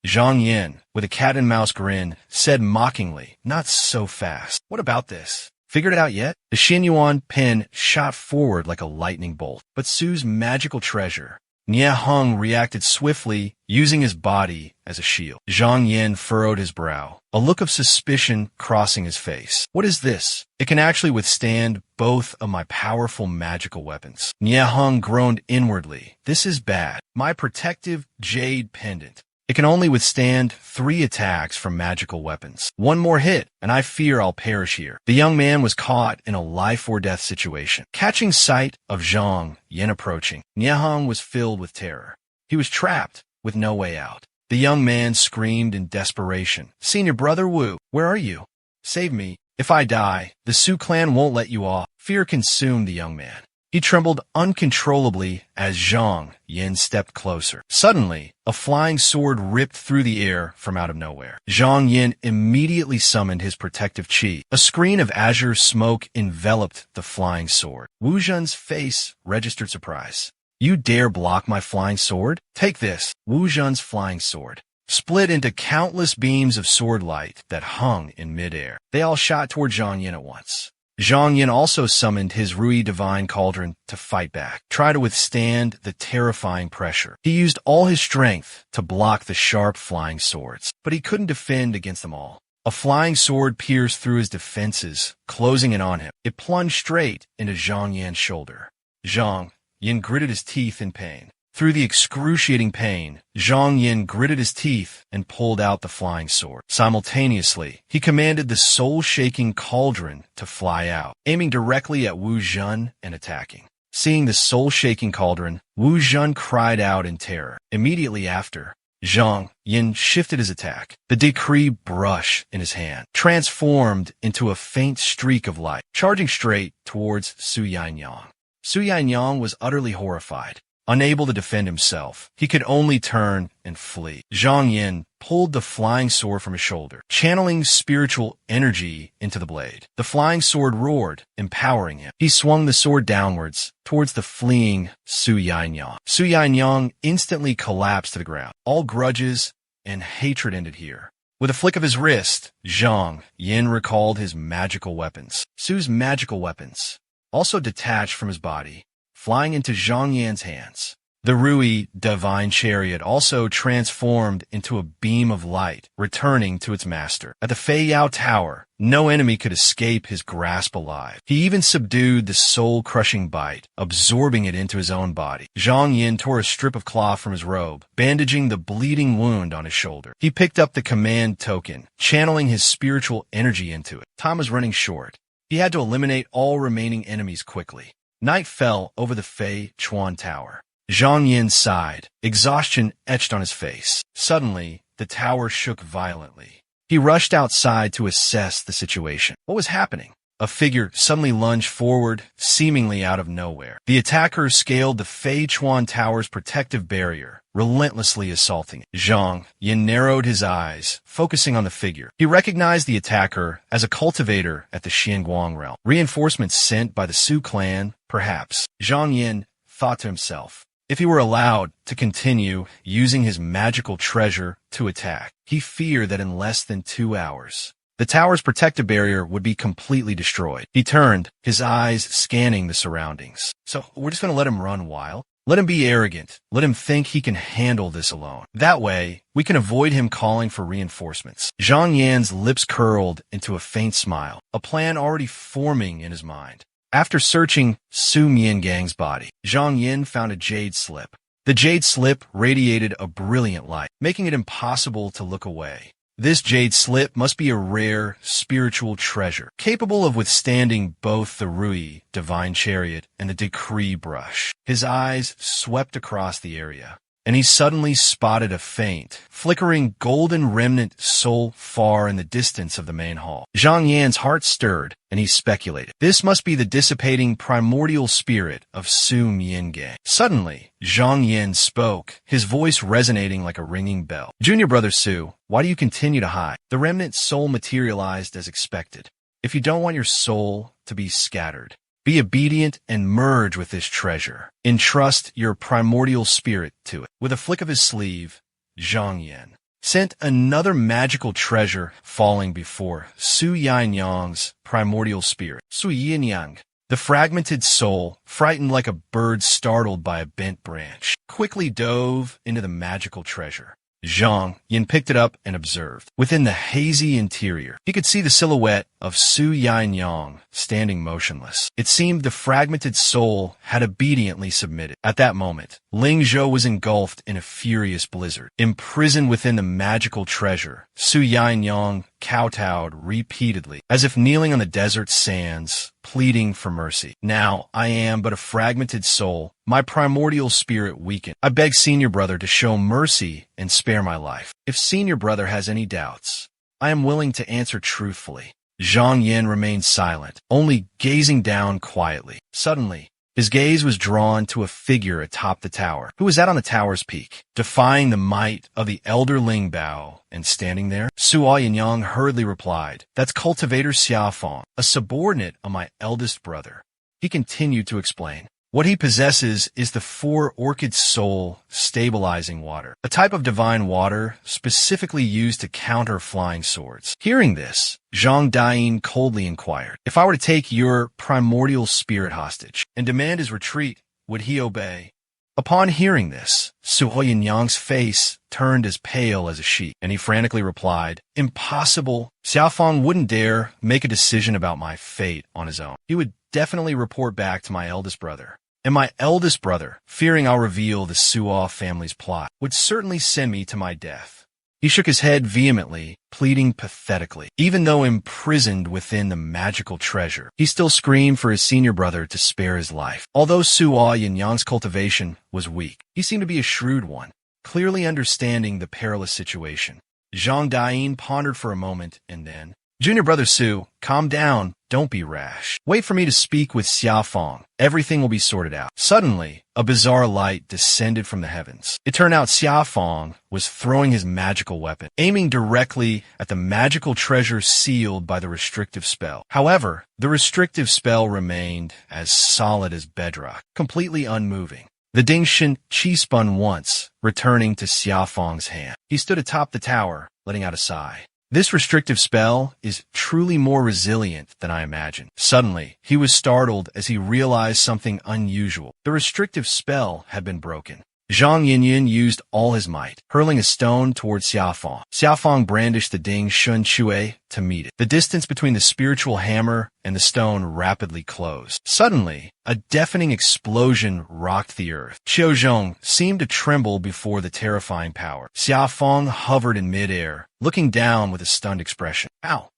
Zhang Yin, with a cat-and-mouse grin, said mockingly, "Not so fast. What about this? Figured it out yet?" The Xinyuan pen shot forward like a lightning bolt, but Su's magical treasure, Nie Hung, reacted swiftly, using his body as a shield. Zhang Yin furrowed his brow, a look of suspicion crossing his face. "What is this? It can actually withstand both of my powerful magical weapons." Nie Hung groaned inwardly. "This is bad. My protective jade pendant. It can only withstand 3 attacks from magical weapons. One more hit, and I fear I'll perish here." The young man was caught in a life-or-death situation. Catching sight of Zhang Yin approaching, Niehang was filled with terror. He was trapped, with no way out. The young man screamed in desperation, "Senior Brother Wu, where are you? Save me. If I die, the Su clan won't let you off." Fear consumed the young man. He trembled uncontrollably as Zhang Yin stepped closer. Suddenly, a flying sword ripped through the air from out of nowhere. Zhang Yin immediately summoned his protective chi. A screen of azure smoke enveloped the flying sword. Wu Zhen's face registered surprise. "You dare block my flying sword? Take this." Wu Zhen's flying sword split into countless beams of sword light that hung in midair. They all shot toward Zhang Yin at once. Zhang Yin also summoned his Rui Divine Cauldron to fight back, try to withstand the terrifying pressure. He used all his strength to block the sharp flying swords, but he couldn't defend against them all. A flying sword pierced through his defenses, closing in on him. It plunged straight into Zhang Yan's shoulder. Zhang Yin gritted his teeth in pain. Through the excruciating pain, Zhang Yin gritted his teeth and pulled out the flying sword. Simultaneously, he commanded the soul-shaking cauldron to fly out, aiming directly at Wu Zhen and attacking. Seeing the soul-shaking cauldron, Wu Zhen cried out in terror. Immediately after, Zhang Yin shifted his attack. The decree brush in his hand transformed into a faint streak of light, charging straight towards Su Yanyang. Su Yanyang was utterly horrified. Unable to defend himself, he could only turn and flee. Zhang Yin pulled the flying sword from his shoulder, channeling spiritual energy into the blade. The flying sword roared, empowering him. He swung the sword downwards towards the fleeing Su Yanyang. Su Yanyang instantly collapsed to the ground. All grudges and hatred ended here. With a flick of his wrist, Zhang Yin recalled his magical weapons. Su's magical weapons also detached from his body, flying into Zhang Yan's hands. The Rui divine chariot also transformed into a beam of light, returning to its master. At the Fei Yao Tower, no enemy could escape his grasp alive. He even subdued the soul-crushing bite, absorbing it into his own body. Zhang Yin tore a strip of cloth from his robe, bandaging the bleeding wound on his shoulder. He picked up the command token, channeling his spiritual energy into it. Time was running short. He had to eliminate all remaining enemies quickly. Night fell over the Fei Chuan Tower. Zhang Yin sighed, exhaustion etched on his face. Suddenly, the tower shook violently. He rushed outside to assess the situation. What was happening? A figure suddenly lunged forward, seemingly out of nowhere. The attacker scaled the Fei Chuan Tower's protective barrier, relentlessly assaulting it. Zhang Yin narrowed his eyes, focusing on the figure. He recognized the attacker as a cultivator at the Xianguang realm. Reinforcements sent by the Su clan, perhaps. Zhang Yin thought to himself. If he were allowed to continue using his magical treasure to attack, he feared that in less than 2 hours, the tower's protective barrier would be completely destroyed. He turned, his eyes scanning the surroundings. So we're just going to let him run wild? Let him be arrogant. Let him think he can handle this alone. That way, we can avoid him calling for reinforcements. Zhang Yan's lips curled into a faint smile, a plan already forming in his mind. After searching Su Miangang's body, Zhang Yin found a jade slip. The jade slip radiated a brilliant light, making it impossible to look away. This jade slip must be a rare spiritual treasure, capable of withstanding both the Rui divine chariot and the decree brush. His eyes swept across the area, and he suddenly spotted a faint, flickering golden remnant soul far in the distance of the main hall. Zhang Yan's heart stirred, and he speculated. This must be the dissipating primordial spirit of Su Miangang. Suddenly, Zhang Yin spoke, his voice resonating like a ringing bell. Junior brother Su, why do you continue to hide? The remnant soul materialized as expected. If you don't want your soul to be scattered, be obedient and merge with this treasure. Entrust your primordial spirit to it. With a flick of his sleeve, Zhang Yin sent another magical treasure falling before Su Yanyang's primordial spirit. Su Yinyang, the fragmented soul, frightened like a bird startled by a bent branch, quickly dove into the magical treasure. Zhang Yin picked it up and observed. Within the hazy interior, he could see the silhouette of Su Yanyang standing motionless. It seemed the fragmented soul had obediently submitted. At that moment, Ling Zhou was engulfed in a furious blizzard. Imprisoned within the magical treasure, Su Yanyang kowtowed repeatedly, as if kneeling on the desert sands, pleading for mercy. Now, I am but a fragmented soul, my primordial spirit weakened. I beg senior brother to show mercy and spare my life. If senior brother has any doubts, I am willing to answer truthfully. Zhang Yin remained silent, only gazing down quietly. Suddenly, his gaze was drawn to a figure atop the tower. Who was that on the tower's peak, defying the might of the elder Ling Bao, and standing there? Su Yanyang hurriedly replied, "That's cultivator Xiaofeng, a subordinate of my eldest brother." He continued to explain. What he possesses is the 4-orchid soul stabilizing water, a type of divine water specifically used to counter flying swords. Hearing this, Zhang Dayin coldly inquired, if I were to take your primordial spirit hostage and demand his retreat, would he obey? Upon hearing this, Su Yanyang's face turned as pale as a sheet, and he frantically replied, "Impossible. Xiaofeng wouldn't dare make a decision about my fate on his own. He would definitely report back to my eldest brother. and my eldest brother, fearing I'll reveal the Suo family's plot, would certainly send me to my death. He shook his head vehemently, pleading pathetically. Even though imprisoned within the magical treasure, he still screamed for his senior brother to spare his life. Although Suo Yinyang's cultivation was weak, he seemed to be a shrewd one, clearly understanding the perilous situation. Zhang Dayin pondered for a moment and then, "Junior brother Su, calm down. Don't be rash. Wait for me to speak with Xiaofeng. Everything will be sorted out." Suddenly, a bizarre light descended from the heavens. It turned out Xiaofeng was throwing his magical weapon, aiming directly at the magical treasure sealed by the restrictive spell. However, the restrictive spell remained as solid as bedrock, completely unmoving. The Dingshan Qi spun once, returning to Xiaofeng's hand. He stood atop the tower, letting out a sigh. This restrictive spell is truly more resilient than I imagined. Suddenly, he was startled as he realized something unusual. The restrictive spell had been broken. Zhang Yinyin used all his might, hurling a stone towards Xiaofeng. Xiaofeng brandished the Ding Shun Chue to meet it. The distance between the spiritual hammer and the stone rapidly closed. Suddenly, a deafening explosion rocked the earth. Qiuzhong seemed to tremble before the terrifying power. Xiaofeng hovered in midair, looking down with a stunned expression. Ow!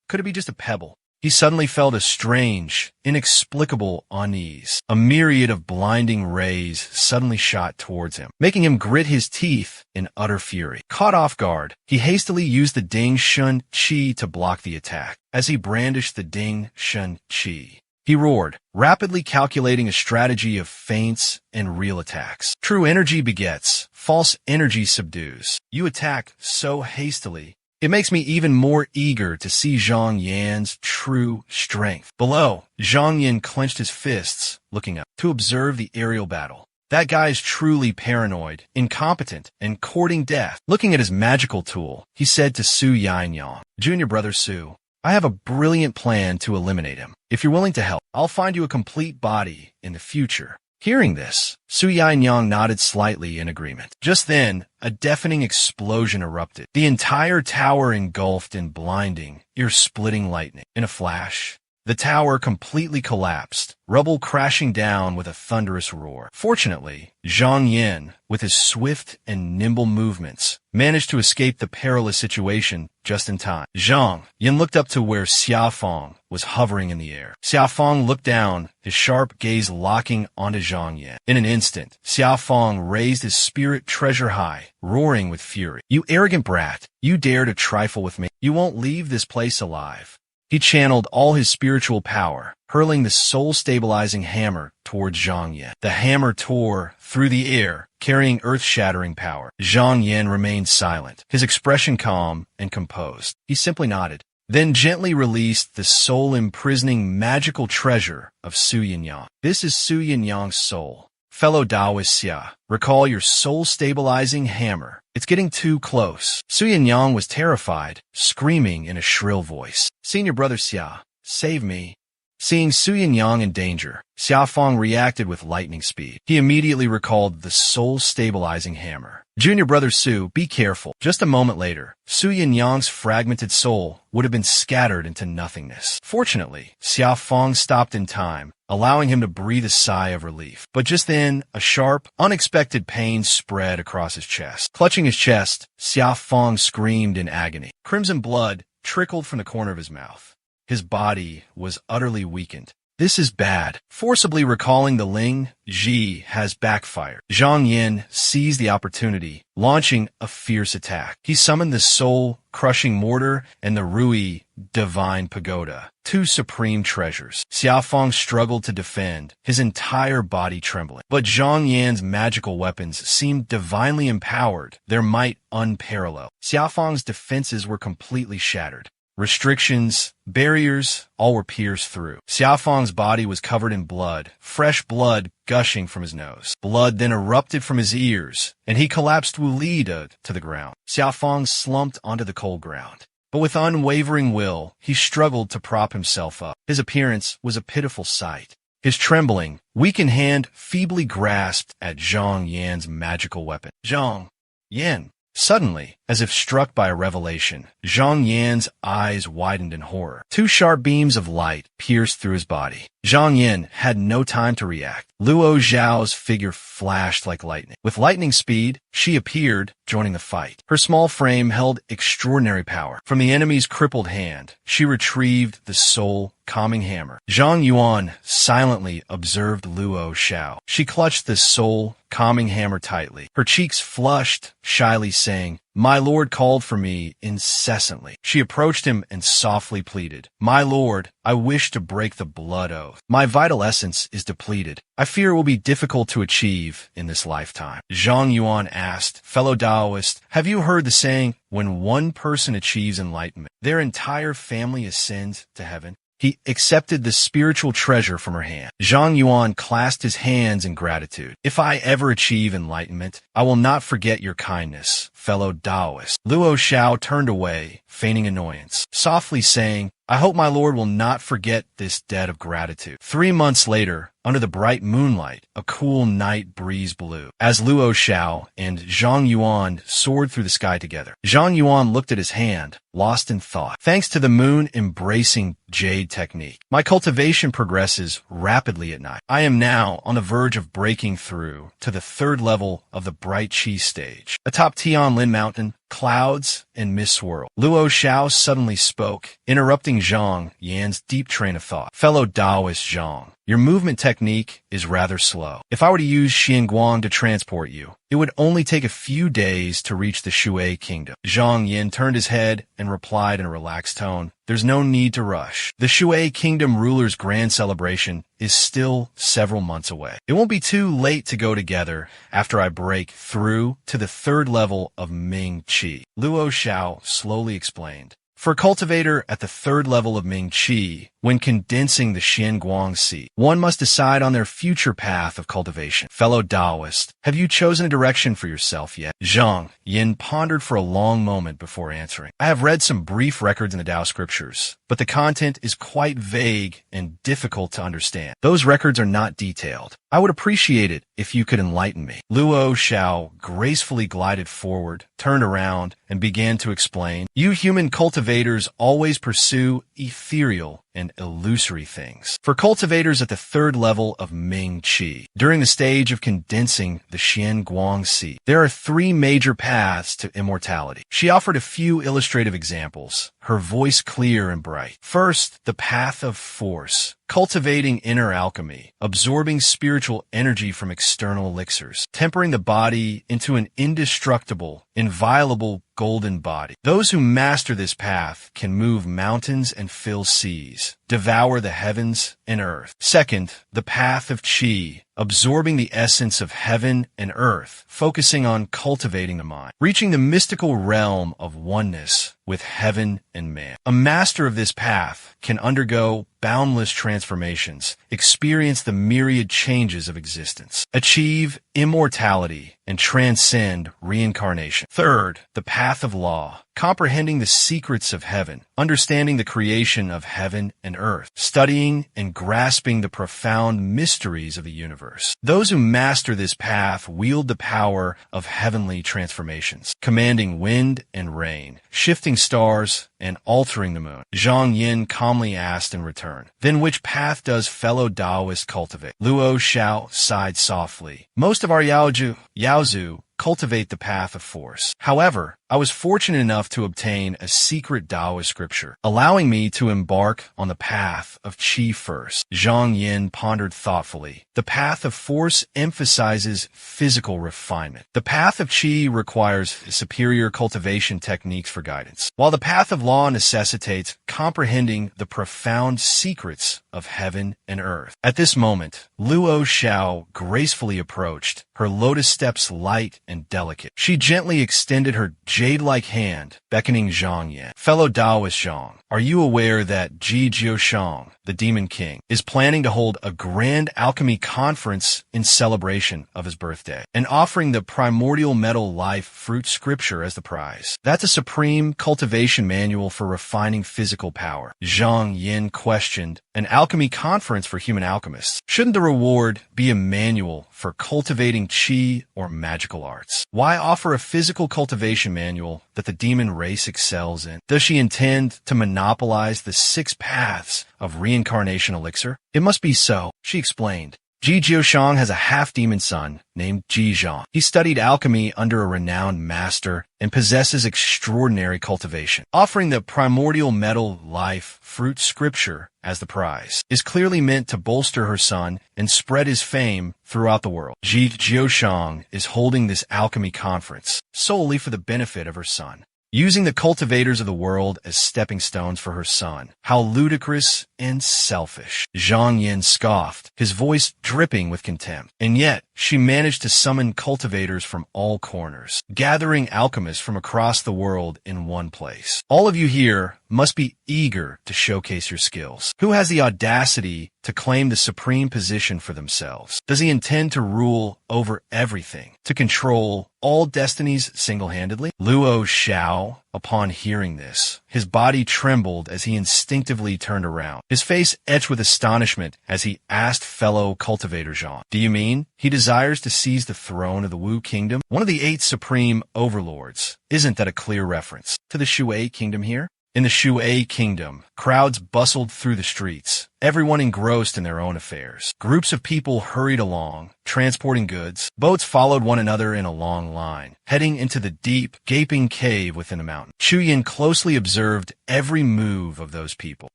Could it be just a pebble? He suddenly felt a strange, inexplicable unease. A myriad of blinding rays suddenly shot towards him, making him grit his teeth in utter fury. Caught off guard, he hastily used the Ding Shun Qi to block the attack. As he brandished the Ding Shun Qi, he roared, rapidly calculating a strategy of feints and real attacks. True energy begets, false energy subdues. You attack so hastily, it makes me even more eager to see Zhang Yan's true strength. Below, Zhang Yan clenched his fists, looking up to observe the aerial battle. That guy's truly paranoid, incompetent, and courting death. Looking at his magical tool, he said to Su Yinyang, "Junior brother Su, I have a brilliant plan to eliminate him. If you're willing to help, I'll find you a complete body in the future." Hearing this, Su Yinyang nodded slightly in agreement. Just then, a deafening explosion erupted. The entire tower engulfed in blinding, ear-splitting lightning. In a flash, the tower completely collapsed, rubble crashing down with a thunderous roar. Fortunately, Zhang Yin, with his swift and nimble movements, managed to escape the perilous situation just in time. Zhang Yin looked up to where Xiaofeng was hovering in the air. Xiaofeng looked down, his sharp gaze locking onto Zhang Yin. In an instant, Xiaofeng raised his spirit treasure high, roaring with fury. "You arrogant brat, you dare to trifle with me. You won't leave this place alive." He channeled all his spiritual power, hurling the soul-stabilizing hammer towards Zhang Yan. The hammer tore through the air, carrying earth-shattering power. Zhang Yan remained silent, his expression calm and composed. He simply nodded, then gently released the soul-imprisoning magical treasure of Su Yinyang. "This is Su Yinyang's soul. Fellow Taoist Xia, recall your soul-stabilizing hammer. It's getting too close." Su Yinyang was terrified, screaming in a shrill voice, "Senior brother Xia, save me." Seeing Su Yinyang in danger, Xiaofeng reacted with lightning speed. He immediately recalled the soul-stabilizing hammer. "Junior brother Su, be careful." Just a moment later, Su Yinyang's fragmented soul would have been scattered into nothingness. Fortunately, Xiaofeng stopped in time, allowing him to breathe a sigh of relief. But just then, a sharp, unexpected pain spread across his chest. Clutching his chest, Xiaofeng screamed in agony. Crimson blood trickled from the corner of his mouth. His body was utterly weakened. "This is bad." Forcibly recalling the Ling Ji has backfired, Zhang Yin seized the opportunity, launching a fierce attack. He summoned the soul-crushing mortar and the Rui divine pagoda, two supreme treasures. Xiaofeng struggled to defend, his entire body trembling. But Zhang Yan's magical weapons seemed divinely empowered, their might unparalleled. Xiaofeng's defenses were completely shattered. Restrictions, barriers, all were pierced through. Xiaofeng's body was covered in blood, fresh blood gushing from his nose. Blood then erupted from his ears, and he collapsed Wulida to the ground. Xiaofeng slumped onto the cold ground. But with unwavering will, he struggled to prop himself up. His appearance was a pitiful sight. His trembling, weakened hand feebly grasped at Zhang Yan's magical weapon. "Zhang Yan." Suddenly, as if struck by a revelation, Zhang Yan's eyes widened in horror. Two sharp beams of light pierced through his body. Zhang Yin had no time to react. Luo Zhao's figure flashed like lightning. With lightning speed, she appeared, joining the fight. Her small frame held extraordinary power. From the enemy's crippled hand, she retrieved the soul calming hammer. Zhang Yuan silently observed Luo Zhao. She clutched the soul calming hammer tightly. Her cheeks flushed, shyly saying, "My lord called for me incessantly." She approached him and softly pleaded, "My lord, I wish to break the blood oath. My vital essence is depleted. I fear it will be difficult to achieve in this lifetime." Zhang Yuan asked, "Fellow Taoist, have you heard the saying, when one person achieves enlightenment, their entire family ascends to heaven?" He accepted the spiritual treasure from her hand. Zhang Yuan clasped his hands in gratitude. "If I ever achieve enlightenment, I will not forget your kindness, fellow Taoist." Luo Zhao turned away, feigning annoyance, softly saying, "I hope my lord will not forget this debt of gratitude." 3 months later, under the bright moonlight, a cool night breeze blew. As Luo Zhao and Zhang Yuan soared through the sky together, Zhang Yuan looked at his hand, lost in thought. "Thanks to the moon-embracing jade technique, my cultivation progresses rapidly at night. I am now on the verge of breaking through to the 3rd level of the bright chi stage. Atop Tianlin Mountain, clouds and mist swirl." Luo Zhao suddenly spoke, interrupting Zhang Yan's deep train of thought. "Fellow Taoist Zhang, your movement technique is rather slow. If I were to use Xianguang to transport you, it would only take a few days to reach the Shui kingdom." Zhang Yin turned his head and replied in a relaxed tone, "There's no need to rush. The Shui kingdom ruler's grand celebration is still several months away. It won't be too late to go together after I break through to the 3rd level of Ming Qi." Luo Zhao slowly explained, "For a cultivator at the 3rd level of Ming Qi, when condensing the Xianguang seed, one must decide on their future path of cultivation. Fellow Taoist, have you chosen a direction for yourself yet?" Zhang Yin pondered for a long moment before answering. "I have read some brief records in the Tao scriptures, but the content is quite vague and difficult to understand. Those records are not detailed. I would appreciate it if you could enlighten me." Luo Zhao gracefully glided forward, turned around, and began to explain, "You human cultivators always pursue ethereal and illusory things. For cultivators at the 3rd level of Ming Qi, during the stage of condensing the Xianguang seed, there are 3 major paths to immortality." She offered a few illustrative examples, her voice clear and bright. "First, the path of force, cultivating inner alchemy, absorbing spiritual energy from external elixirs, tempering the body into an indestructible, inviolable golden body. Those who master this path can move mountains and fill seas, devour the heavens and earth. Second, the path of Qi, absorbing the essence of heaven and earth, focusing on cultivating the mind, reaching the mystical realm of oneness with heaven and man. A master of this path can undergo boundless transformations, experience the myriad changes of existence, achieve immortality, and transcend reincarnation. Third, the path of law, comprehending the secrets of heaven, understanding the creation of heaven and earth, studying and grasping the profound mysteries of the universe. Those who master this path wield the power of heavenly transformations, commanding wind and rain, shifting stars, and altering the moon." Zhang Yin calmly asked in return, "Then which path does fellow Taoist cultivate?" Luo Zhao sighed softly. "Most of our Yaozu cultivate the path of force. However, I was fortunate enough to obtain a secret Taoist scripture, allowing me to embark on the path of Qi first." Zhang Yin pondered thoughtfully. "The path of force emphasizes physical refinement. The path of Qi requires superior cultivation techniques for guidance, while the path of law necessitates comprehending the profound secrets of heaven and earth." At this moment, Luo Zhao gracefully approached, her lotus steps light and delicate. She gently extended her jade-like hand, beckoning Zhang Yin. "Fellow Taoist Zhang, are you aware that Ji Jiushang, the Demon King, is planning to hold a grand alchemy conference in celebration of his birthday, and offering the primordial metal life fruit scripture as the prize? That's a supreme cultivation manual for refining physical power." Zhang Yin questioned, an alchemy conference for human alchemists. Shouldn't the reward be a manual for cultivating qi or magical arts? Why offer a physical cultivation manual that the demon race excels in? Does she intend to monopolize the 6 paths of reincarnation elixir? It must be so, she explained. Ji Jiushang has a half-demon son named Ji Zhang. He studied alchemy under a renowned master and possesses extraordinary cultivation. Offering the primordial metal life fruit scripture as the prize is clearly meant to bolster her son and spread his fame throughout the world. Ji Jiushang is holding this alchemy conference solely for the benefit of her son, using the cultivators of the world as stepping stones for her son. How ludicrous and selfish. Zhang Yin scoffed, his voice dripping with contempt. And yet, she managed to summon cultivators from all corners, gathering alchemists from across the world in one place. All of you here must be eager to showcase your skills. Who has the audacity to claim the supreme position for themselves? Does he intend to rule over everything, to control all destinies single-handedly? Luo Xiao, upon hearing this, his body trembled as he instinctively turned around, his face etched with astonishment as he asked fellow cultivator Zhang, "Do you mean he desires to seize the throne of the Wu kingdom? One of the 8 supreme overlords. Isn't that a clear reference to the Shui kingdom here?" In the Shui kingdom, crowds bustled through the streets, everyone engrossed in their own affairs. Groups of people hurried along, transporting goods. Boats followed one another in a long line, heading into the deep, gaping cave within the mountain. Chu Yin closely observed every move of those people,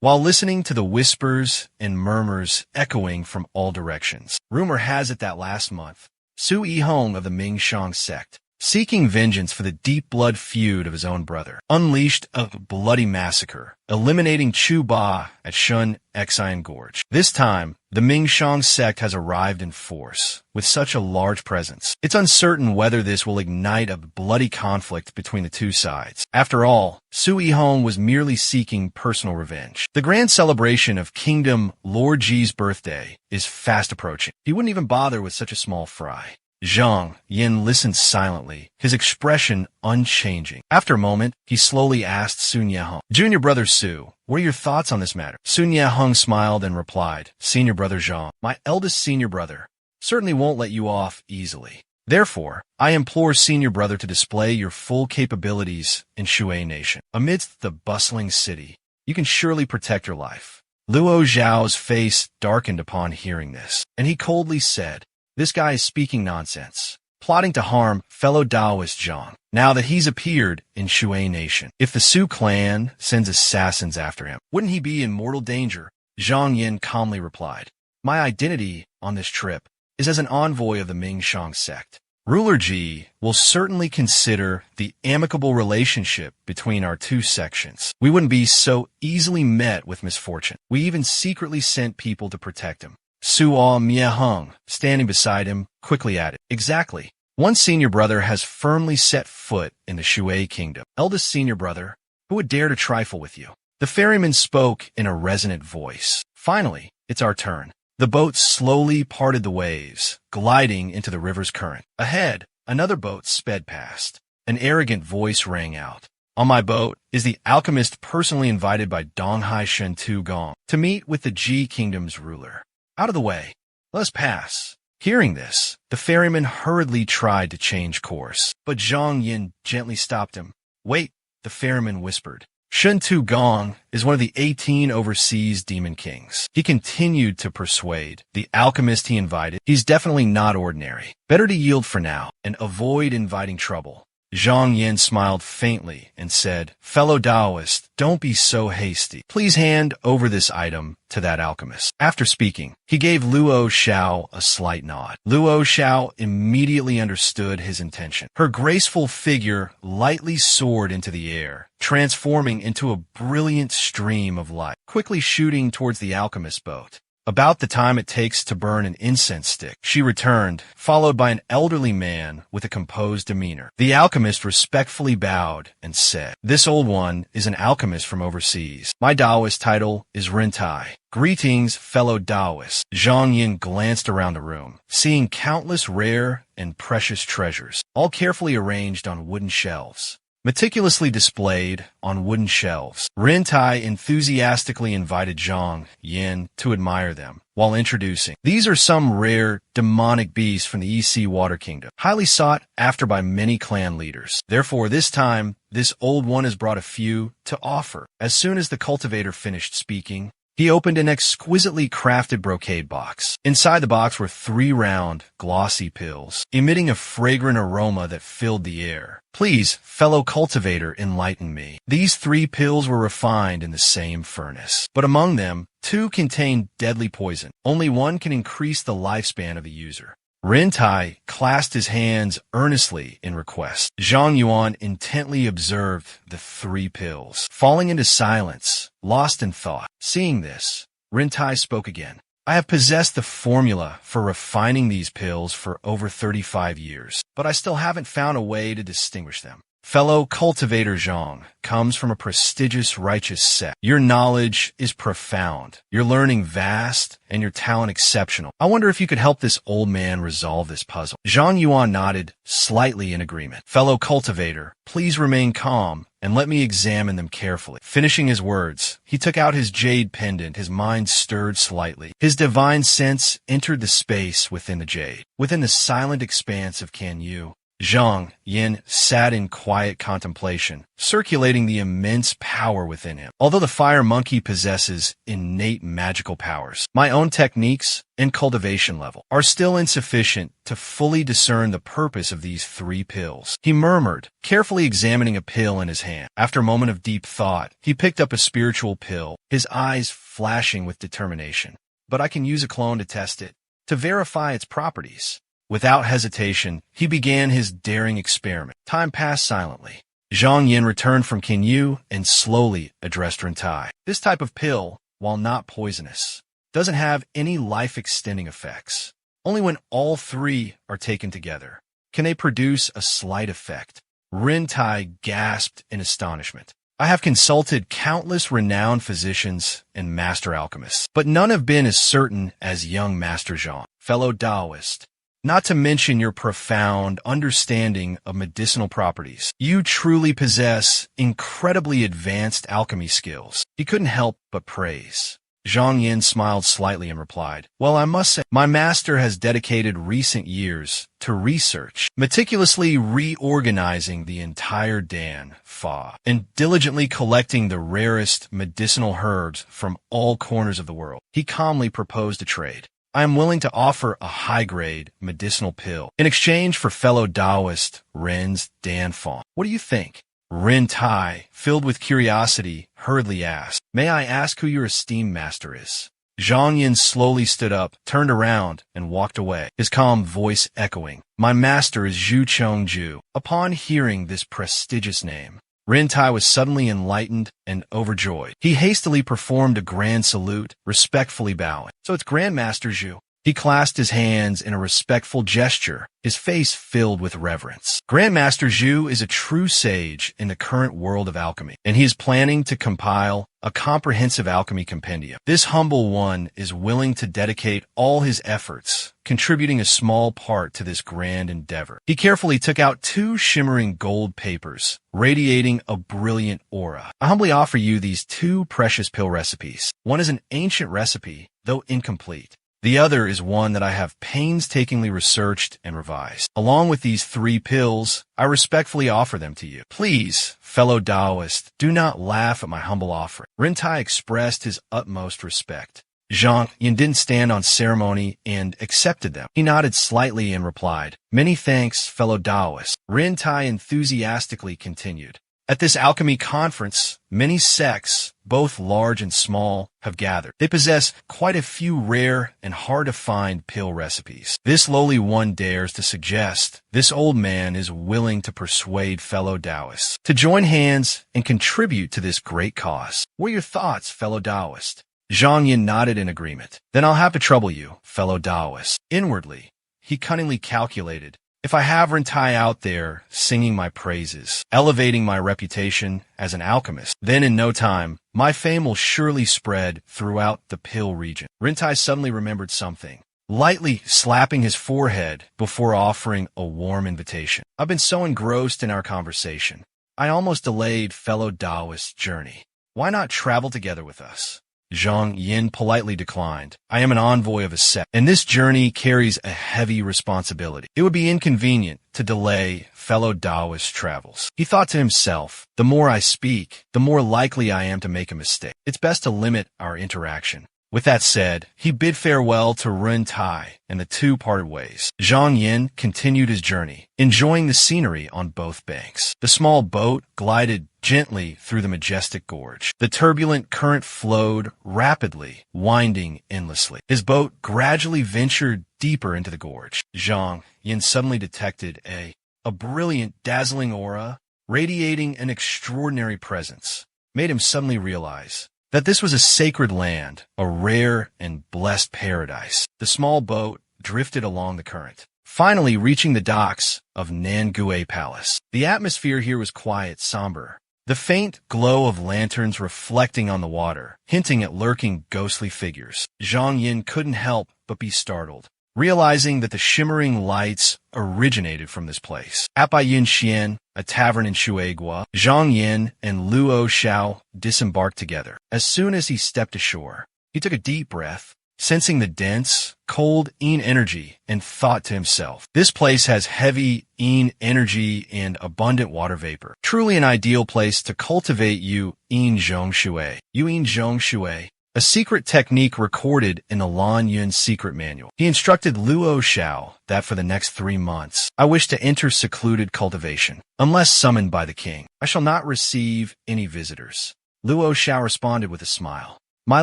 while listening to the whispers and murmurs echoing from all directions. Rumor has it that last month, Su Yihong of the Mingshang sect, seeking vengeance for the deep blood feud of his own brother, unleashed a bloody massacre, eliminating Chu Ba at Shun Xian Gorge. This time, the Mingshang sect has arrived in force, with such a large presence. It's uncertain whether this will ignite a bloody conflict between the two sides. After all, Su Yihong was merely seeking personal revenge. The grand celebration of Kingdom Lord Ji's birthday is fast approaching. He wouldn't even bother with such a small fry. Zhang Yin listened silently, his expression unchanging. After a moment, he slowly asked Sun Yehong, "Junior brother Su, what are your thoughts on this matter?" Sun Yehong smiled and replied, "Senior brother Zhang, my eldest senior brother, certainly won't let you off easily. Therefore, I implore senior brother to display your full capabilities in Shui Nation. Amidst the bustling city, you can surely protect your life." Luo Zhao's face darkened upon hearing this, and he coldly said, "This guy is speaking nonsense, plotting to harm fellow Taoist Zhang, now that he's appeared in Shui Nation. If the Su clan sends assassins after him, wouldn't he be in mortal danger?" Zhang Yin calmly replied, "My identity on this trip is as an envoy of the Mingshang sect. Ruler Ji will certainly consider the amicable relationship between our two sections. We wouldn't be so easily met with misfortune. We even secretly sent people to protect him." Suo Mieheng, standing beside him, quickly added, "Exactly. One senior brother has firmly set foot in the Shui kingdom. Eldest senior brother, who would dare to trifle with you?" The ferryman spoke in a resonant voice. "Finally, it's our turn." The boat slowly parted the waves, gliding into the river's current. Ahead, another boat sped past. An arrogant voice rang out. "On my boat is the alchemist personally invited by Donghai Shentu Gong to meet with the Ji kingdom's ruler. Out of the way. Let us pass." Hearing this, the ferryman hurriedly tried to change course, but Zhang Yin gently stopped him. "Wait," the ferryman whispered. "Shentu Gong is one of the 18 overseas demon kings. He continued to persuade the alchemist he invited. He's definitely not ordinary. Better to yield for now and avoid inviting trouble." Zhang Yin smiled faintly and said, "Fellow Taoist, don't be so hasty. Please hand over this item to that alchemist." After speaking, he gave Luo Xiao a slight nod. Luo Xiao immediately understood his intention. Her graceful figure lightly soared into the air, transforming into a brilliant stream of light, quickly shooting towards the alchemist's boat. About the time it takes to burn an incense stick, she returned, followed by an elderly man with a composed demeanor. The alchemist respectfully bowed and said, "This old one is an alchemist from overseas. My Taoist title is Rentai. Greetings, fellow Taoists." Zhang Yin glanced around the room, seeing countless rare and precious treasures, all carefully arranged on wooden shelves. meticulously displayed on wooden shelves. Rintai enthusiastically invited Zhang Yin to admire them, while introducing, "These are some rare, demonic beasts from the EC Water Kingdom, highly sought after by many clan leaders. Therefore, this time, this old one has brought a few to offer." As soon as the cultivator finished speaking, he opened an exquisitely crafted brocade box. Inside the box were 3 round, glossy pills, emitting a fragrant aroma that filled the air. "Please, fellow cultivator, enlighten me." These 3 pills were refined in the same furnace, but among them, 2 contained deadly poison. Only one can increase the lifespan of the user. Rintai clasped his hands earnestly in request. Zhang Yuan intently observed the 3 pills, falling into silence, lost in thought. Seeing this, Rintai spoke again. "I have possessed the formula for refining these pills for over 35 years, but I still haven't found a way to distinguish them. Fellow cultivator Zhang comes from a prestigious righteous sect. Your knowledge is profound, your learning vast, and your talent exceptional. I wonder if you could help this old man resolve this puzzle." Zhang Yuan nodded slightly in agreement. "Fellow cultivator, please remain calm and let me examine them carefully." Finishing his words, he took out his jade pendant. His mind stirred slightly. His divine sense entered the space within the jade. Within the silent expanse of Kanyu, Zhang Yin sat in quiet contemplation, circulating the immense power within him. Although the fire monkey possesses innate magical powers, my own techniques and cultivation level are still insufficient to fully discern the purpose of these 3 pills. He murmured, carefully examining a pill in his hand. After a moment of deep thought, he picked up a spiritual pill, his eyes flashing with determination. "But I can use a clone to test it, to verify its properties." Without hesitation, he began his daring experiment. Time passed silently. Zhang Yin returned from Kinyu and slowly addressed Rintai. "This type of pill, while not poisonous, doesn't have any life-extending effects. Only when all 3 are taken together can they produce a slight effect." Rintai gasped in astonishment. "I have consulted countless renowned physicians and master alchemists, but none have been as certain as young Master Zhang. Fellow Taoist, not to mention your profound understanding of medicinal properties, you truly possess incredibly advanced alchemy skills." He couldn't help but praise. Zhang Yin smiled slightly and replied, "Well, I must say, my master has dedicated recent years to research, meticulously reorganizing the entire Dan Fa, and diligently collecting the rarest medicinal herbs from all corners of the world." He calmly proposed a trade. "I am willing to offer a high-grade medicinal pill in exchange for fellow Taoist Ren's Dan Fa. What do you think?" Rin Tai, filled with curiosity, hurriedly asked, "May I ask who your esteemed master is?" Zhang Yin slowly stood up, turned around, and walked away, his calm voice echoing, "My master is Zhu Chongju." Upon hearing this prestigious name, Rintai was suddenly enlightened and overjoyed. He hastily performed a grand salute, respectfully bowing. "So it's Grandmaster Zhu." He clasped his hands in a respectful gesture, his face filled with reverence. "Grandmaster Zhu is a true sage in the current world of alchemy, and he is planning to compile a comprehensive alchemy compendium. This humble one is willing to dedicate all his efforts, contributing a small part to this grand endeavor." He carefully took out 2 shimmering gold papers, radiating a brilliant aura. "I humbly offer you these 2 precious pill recipes. One is an ancient recipe, though incomplete. The other is one that I have painstakingly researched and revised. Along with these 3 pills, I respectfully offer them to you. Please, fellow Taoist, do not laugh at my humble offering." Rintai expressed his utmost respect. Zhang Yin didn't stand on ceremony and accepted them. He nodded slightly and replied, "Many thanks, fellow Taoist." Rintai enthusiastically continued, "At this alchemy conference, many sects, both large and small, have gathered. They possess quite a few rare and hard-to-find pill recipes. This lowly one dares to suggest this old man is willing to persuade fellow Taoists to join hands and contribute to this great cause. What are your thoughts, fellow Taoist?" Zhang Yin nodded in agreement. "Then I'll have to trouble you, fellow Taoist." Inwardly, he cunningly calculated, "If I have Rintai out there singing my praises, elevating my reputation as an alchemist, then in no time, my fame will surely spread throughout the pill region." Rintai suddenly remembered something, lightly slapping his forehead before offering a warm invitation. "I've been so engrossed in our conversation I almost delayed fellow Taoist journey. Why not travel together with us? Zhang Yin politely declined. I am an envoy of a sect, and this journey carries a heavy responsibility. It would be inconvenient to delay fellow Taoist travels. He thought to himself, the more I speak, the more likely I am to make a mistake. It's best to limit our interaction. With that said, he bid farewell to Ren Tai, and the two parted ways. Zhang Yin continued his journey, enjoying the scenery on both banks. The small boat glided gently through the majestic gorge. The turbulent current flowed rapidly, winding endlessly. His boat gradually ventured deeper into the gorge. Zhang Yin suddenly detected a brilliant, dazzling aura, radiating an extraordinary presence, made him suddenly realize that this was a sacred land, a rare and blessed paradise. The small boat drifted along the current, finally reaching the docks of MANHWA Palace. The atmosphere here was quiet, somber, the faint glow of lanterns reflecting on the water, hinting at lurking ghostly figures. Zhang Yin couldn't help but be startled, realizing that the shimmering lights originated from this place. At Baiyin Xian, a tavern in Shuaigua, Zhang Yin and Luo Xiao disembarked together. As soon as he stepped ashore, he took a deep breath, sensing the dense, cold yin energy, and thought to himself, this place has heavy yin energy and abundant water vapor. Truly an ideal place to cultivate yin zhong shui. Yin zhong shui, a secret technique recorded in the Lan Yun secret manual. He instructed Luo Xiao that for the next 3 months, I wish to enter secluded cultivation. Unless summoned by the king, I shall not receive any visitors. Luo Xiao responded with a smile. My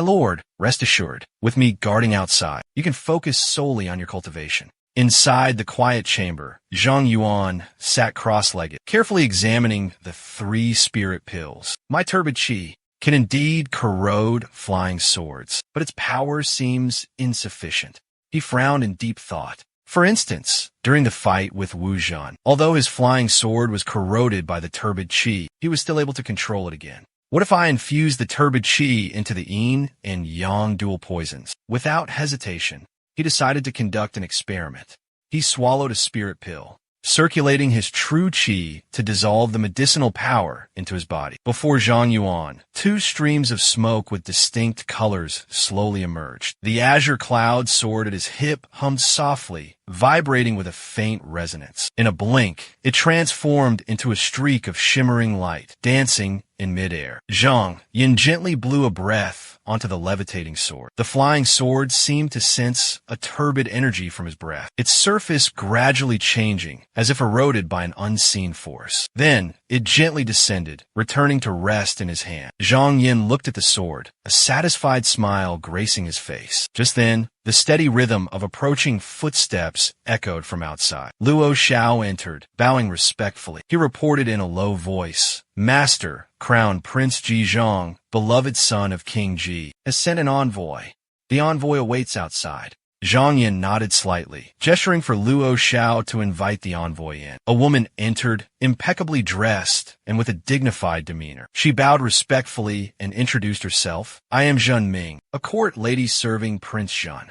lord, rest assured, with me guarding outside, you can focus solely on your cultivation. Inside the quiet chamber, Zhang Yuan sat cross-legged, carefully examining the 3 spirit pills. My turbid qi can indeed corrode flying swords, but its power seems insufficient. He frowned in deep thought. For instance, during the fight with Wu Zhan, although his flying sword was corroded by the turbid qi, he was still able to control it again. What if I infuse the turbid qi into the yin and yang dual poisons? Without hesitation, he decided to conduct an experiment. He swallowed a spirit pill, circulating his true qi to dissolve the medicinal power into his body. Before Zhang Yuan, 2 streams of smoke with distinct colors slowly emerged. The azure cloud soared at his hip, hummed softly, vibrating with a faint resonance. In a blink, it transformed into a streak of shimmering light, dancing in midair. Zhang Yin gently blew a breath onto the levitating sword. The flying sword seemed to sense a turbid energy from his breath, its surface gradually changing, as if eroded by an unseen force. Then, it gently descended, returning to rest in his hand. Zhang Yin looked at the sword, a satisfied smile gracing his face. Just then, the steady rhythm of approaching footsteps echoed from outside. Luo Xiao entered, bowing respectfully. He reported in a low voice, Master, Crown Prince Ji Zhang, beloved son of King Ji, has sent an envoy. The envoy awaits outside. Zhang Yin nodded slightly, gesturing for Luo Xiao to invite the envoy in. A woman entered, impeccably dressed and with a dignified demeanor. She bowed respectfully and introduced herself. I am Zhen Ming, a court lady serving Prince Zhen.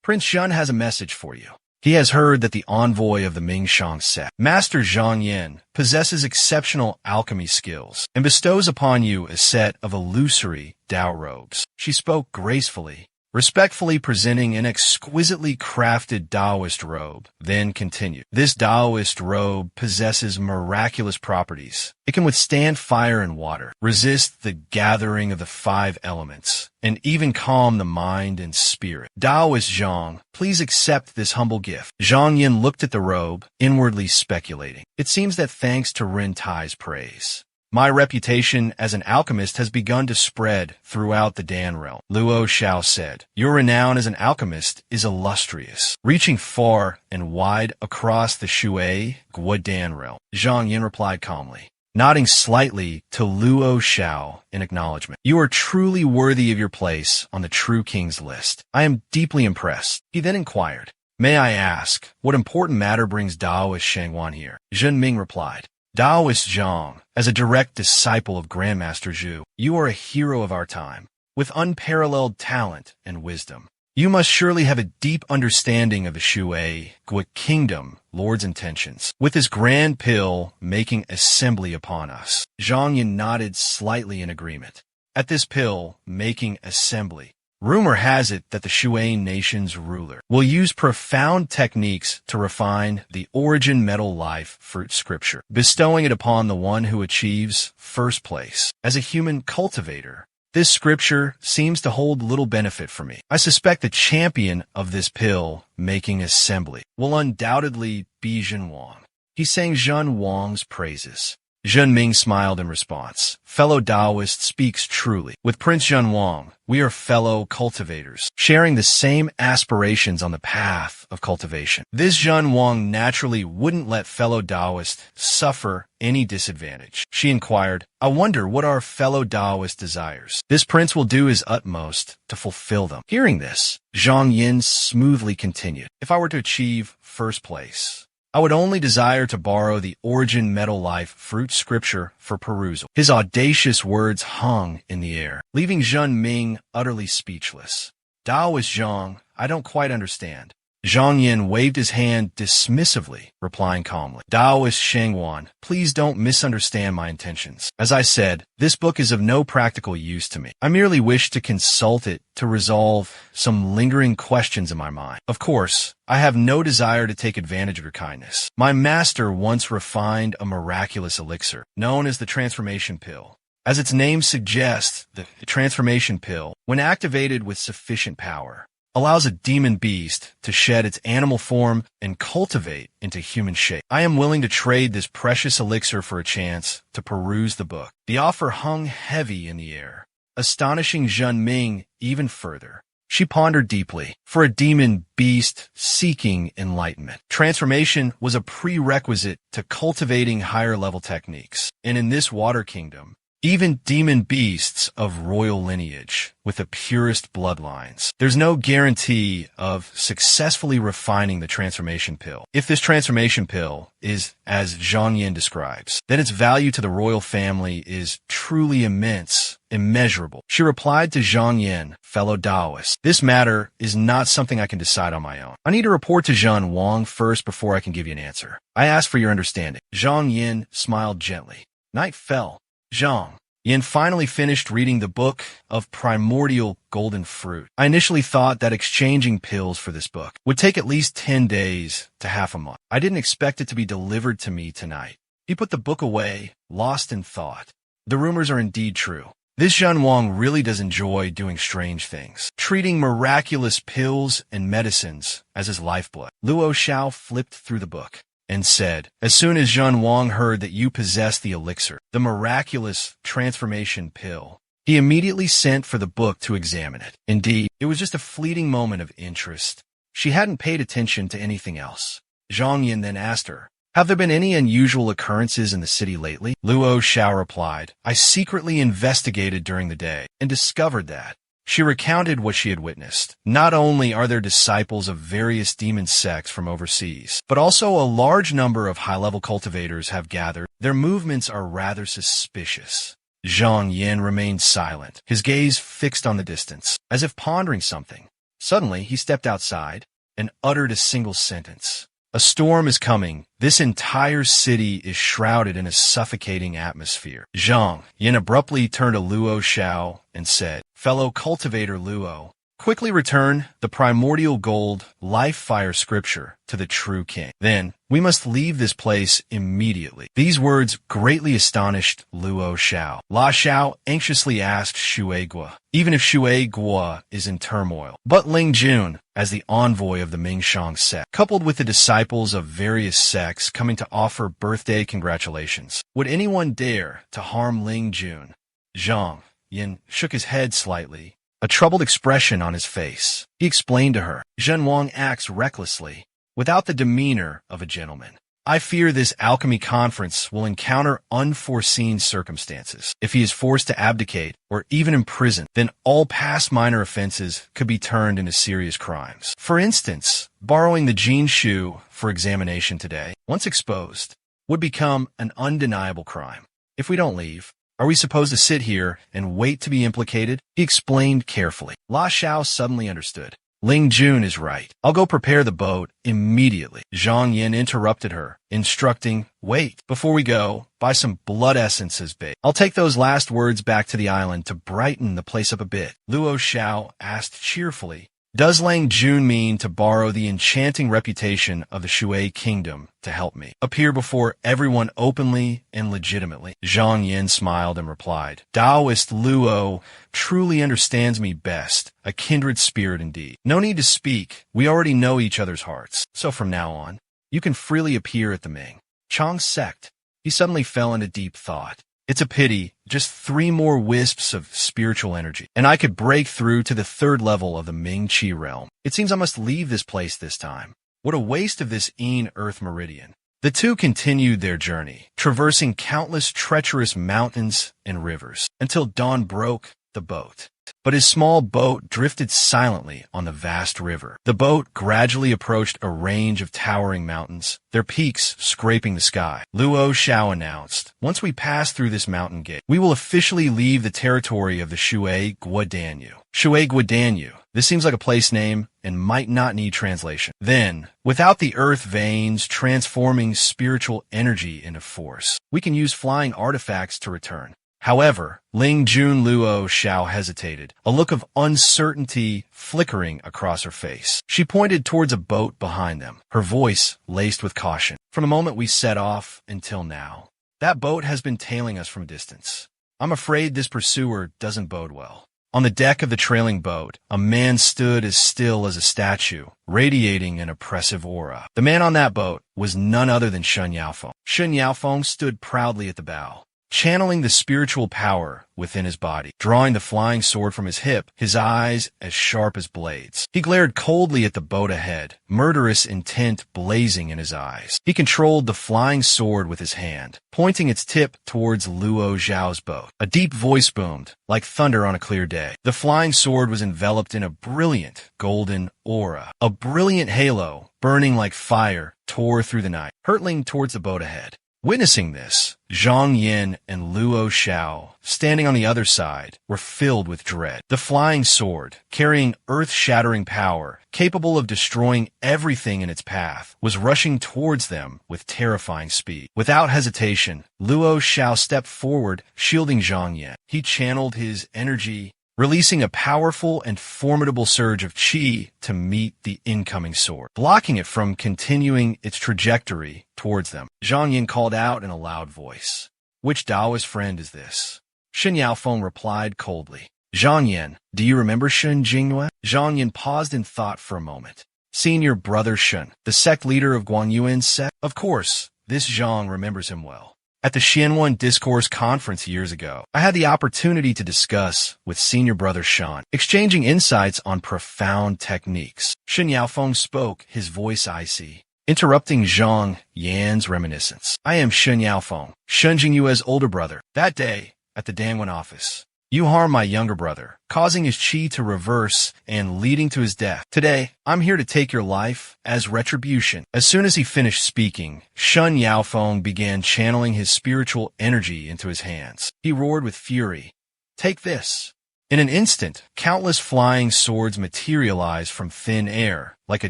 Prince Zhen has a message for you. He has heard that the envoy of the Mingshang sect, Master Zhang Yin, possesses exceptional alchemy skills and bestows upon you a set of illusory Tao robes. She spoke gracefully, respectfully presenting an exquisitely crafted Taoist robe, then continued. This Taoist robe possesses miraculous properties. It can withstand fire and water, resist the gathering of the 5 elements, and even calm the mind and spirit. Taoist Zhang, please accept this humble gift. Zhang Yin looked at the robe, inwardly speculating. It seems that thanks to Ren Tai's praise, my reputation as an alchemist has begun to spread throughout the Dan realm. Luo Xiao said, your renown as an alchemist is illustrious, reaching far and wide across the Shuaigua Dan realm. Zhang Yin replied calmly, nodding slightly to Luo Xiao in acknowledgement. You are truly worthy of your place on the true king's list. I am deeply impressed. He then inquired, may I ask, what important matter brings Taoist Shangwan here? Zhen Ming replied, Taoist Zhang, as a direct disciple of Grandmaster Zhu, you are a hero of our time, with unparalleled talent and wisdom. You must surely have a deep understanding of the Shui kingdom, Lord's intentions. With this grand pill making assembly upon us. Zhang Yin nodded slightly in agreement. At this pill making assembly, rumor has it that the Shui nation's ruler will use profound techniques to refine the origin metal life fruit scripture, bestowing it upon the one who achieves first place. As a human cultivator, this scripture seems to hold little benefit for me. I suspect the champion of this pill-making assembly will undoubtedly be Zhen Wang. He sang Zhen Wang's praises. Zhen Ming smiled in response. Fellow Taoist speaks truly. With Prince Zhen Wang, we are fellow cultivators, sharing the same aspirations on the path of cultivation. This Zhen Wang naturally wouldn't let fellow Taoists suffer any disadvantage. She inquired, I wonder what our fellow Taoist desires. This prince will do his utmost to fulfill them. Hearing this, Zhang Yin smoothly continued, if I were to achieve first place, I would only desire to borrow the origin metal life fruit scripture for perusal. His audacious words hung in the air, leaving Zhen Ming utterly speechless. Taoist Zhang, I don't quite understand. Zhang Yin waved his hand dismissively, replying calmly. Taoist Shangwan, please don't misunderstand my intentions. As I said, this book is of no practical use to me. I merely wish to consult it to resolve some lingering questions in my mind. Of course, I have no desire to take advantage of your kindness. My master once refined a miraculous elixir, known as the transformation pill. As its name suggests, the transformation pill, when activated with sufficient power, allows a demon beast to shed its animal form and cultivate into human shape. I am willing to trade this precious elixir for a chance to peruse the book. The offer hung heavy in the air, astonishing Zhen Ming even further. She pondered deeply. For a demon beast seeking enlightenment, transformation was a prerequisite to cultivating higher-level techniques. And in this water kingdom, even demon beasts of royal lineage with the purest bloodlines, there's no guarantee of successfully refining the transformation pill. If this transformation pill is as Zhang Yin describes, then its value to the royal family is truly immense, immeasurable. She replied to Zhang Yin, fellow Taoist, this matter is not something I can decide on my own. I need to report to Zhen Wang first before I can give you an answer. I ask for your understanding. Zhang Yin smiled gently. Night fell. Zhang Yin finally finished reading the book of primordial golden fruit. I initially thought that exchanging pills for this book would take at least 10 days to half a month. I didn't expect it to be delivered to me tonight. He put the book away, lost in thought. The rumors are indeed true. This Zhen Wang really does enjoy doing strange things, treating miraculous pills and medicines as his lifeblood. Luo Xiao flipped through the book and said, as soon as Zhen Wang heard that you possessed the elixir, the miraculous transformation pill, he immediately sent for the book to examine it. Indeed, it was just a fleeting moment of interest. She hadn't paid attention to anything else. Zhang Yin then asked her, have there been any unusual occurrences in the city lately? Luo Xiao replied, I secretly investigated during the day and discovered that. She recounted what she had witnessed. Not only are there disciples of various demon sects from overseas, but also a large number of high-level cultivators have gathered. Their movements are rather suspicious. Zhang Yin remained silent, his gaze fixed on the distance, as if pondering something. Suddenly, he stepped outside and uttered a single sentence. A storm is coming. This entire city is shrouded in a suffocating atmosphere. Zhang Yin abruptly turned to Luo Xiao and said, fellow cultivator Luo, quickly return the primordial gold life fire scripture to the true king. Then, we must leave this place immediately. These words greatly astonished Luo Xiao. La Xiao anxiously asked Shui Guo, even if Shui Guo is in turmoil. But Ling Jun, as the envoy of the Mingshang sect, coupled with the disciples of various sects coming to offer birthday congratulations, would anyone dare to harm Ling Jun? Zhang Yin shook his head slightly, a troubled expression on his face. He explained to her, Zhen Wang acts recklessly, without the demeanor of a gentleman. I fear this alchemy conference will encounter unforeseen circumstances. If he is forced to abdicate or even imprisoned, then all past minor offenses could be turned into serious crimes. For instance, borrowing the Jin Shu for examination today, once exposed, would become an undeniable crime. If we don't leave, are we supposed to sit here and wait to be implicated? He explained carefully. La Xiao suddenly understood. Ling Jun is right. I'll go prepare the boat immediately. Zhang Yin interrupted her, instructing, wait, before we go, buy some blood essence as bait. I'll take those last words back to the island to brighten the place up a bit. Luo Xiao asked cheerfully, does Lang Jun mean to borrow the enchanting reputation of the Shui kingdom to help me appear before everyone openly and legitimately? Zhang Yin smiled and replied, Taoist Luo truly understands me best, a kindred spirit indeed. No need to speak, we already know each other's hearts. So from now on, you can freely appear at the Ming Chang's sect. He suddenly fell into deep thought. It's a pity, just 3 more wisps of spiritual energy, and I could break through to the 3rd level of the Ming Qi realm. It seems I must leave this place this time. What a waste of this Earth meridian. The two continued their journey, traversing countless treacherous mountains and rivers, until dawn broke the boat. But his small boat drifted silently on the vast river. The boat gradually approached a range of towering mountains, their peaks scraping the sky. Luo Xiao announced, once we pass through this mountain gate, we will officially leave the territory of the Shui Guodanyu. Shui Guodanyu. This seems like a place name and might not need translation. Then, without the earth veins transforming spiritual energy into force, we can use flying artifacts to return. However, Ling Jun Luo Xiao hesitated, a look of uncertainty flickering across her face. She pointed towards a boat behind them, her voice laced with caution. From the moment we set off until now, that boat has been tailing us from a distance. I'm afraid this pursuer doesn't bode well. On the deck of the trailing boat, a man stood as still as a statue, radiating an oppressive aura. The man on that boat was none other than Shun Yaofeng. Shun Yaofeng stood proudly at the bow, channeling the spiritual power within his body, drawing the flying sword from his hip, his eyes as sharp as blades. He glared coldly at the boat ahead, murderous intent blazing in his eyes. He controlled the flying sword with his hand, pointing its tip towards Luo Xiao's boat. A deep voice boomed, like thunder on a clear day. The flying sword was enveloped in a brilliant golden aura. A brilliant halo, burning like fire, tore through the night, hurtling towards the boat ahead. Witnessing this, Zhang Yin and Luo Xiao, standing on the other side, were filled with dread. The flying sword, carrying earth-shattering power, capable of destroying everything in its path, was rushing towards them with terrifying speed. Without hesitation, Luo Xiao stepped forward, shielding Zhang Yin. He channeled his energy, releasing a powerful and formidable surge of qi to meet the incoming sword, blocking it from continuing its trajectory towards them. Zhang Yin called out in a loud voice, "Which Taoist friend is this?" Shun Yaofeng replied coldly, "Zhang Yin, do you remember Shun Jingyue?" Zhang Yin paused in thought for a moment. "Senior brother Shun, the sect leader of Guanyuan's sect? Of course, this Zhang remembers him well. At the Xianwen Discourse Conference years ago, I had the opportunity to discuss with senior brother Shan, exchanging insights on profound techniques." Shun Yaofeng spoke, his voice icy, interrupting Zhang Yan's reminiscence. "I am Shun Yaofeng, Shun Jingyue's older brother. That day, at the Dangwen office, you harmed my younger brother, causing his qi to reverse and leading to his death. Today, I'm here to take your life as retribution." As soon as he finished speaking, Shun Yaofeng began channeling his spiritual energy into his hands. He roared with fury, "Take this." In an instant, countless flying swords materialized from thin air, like a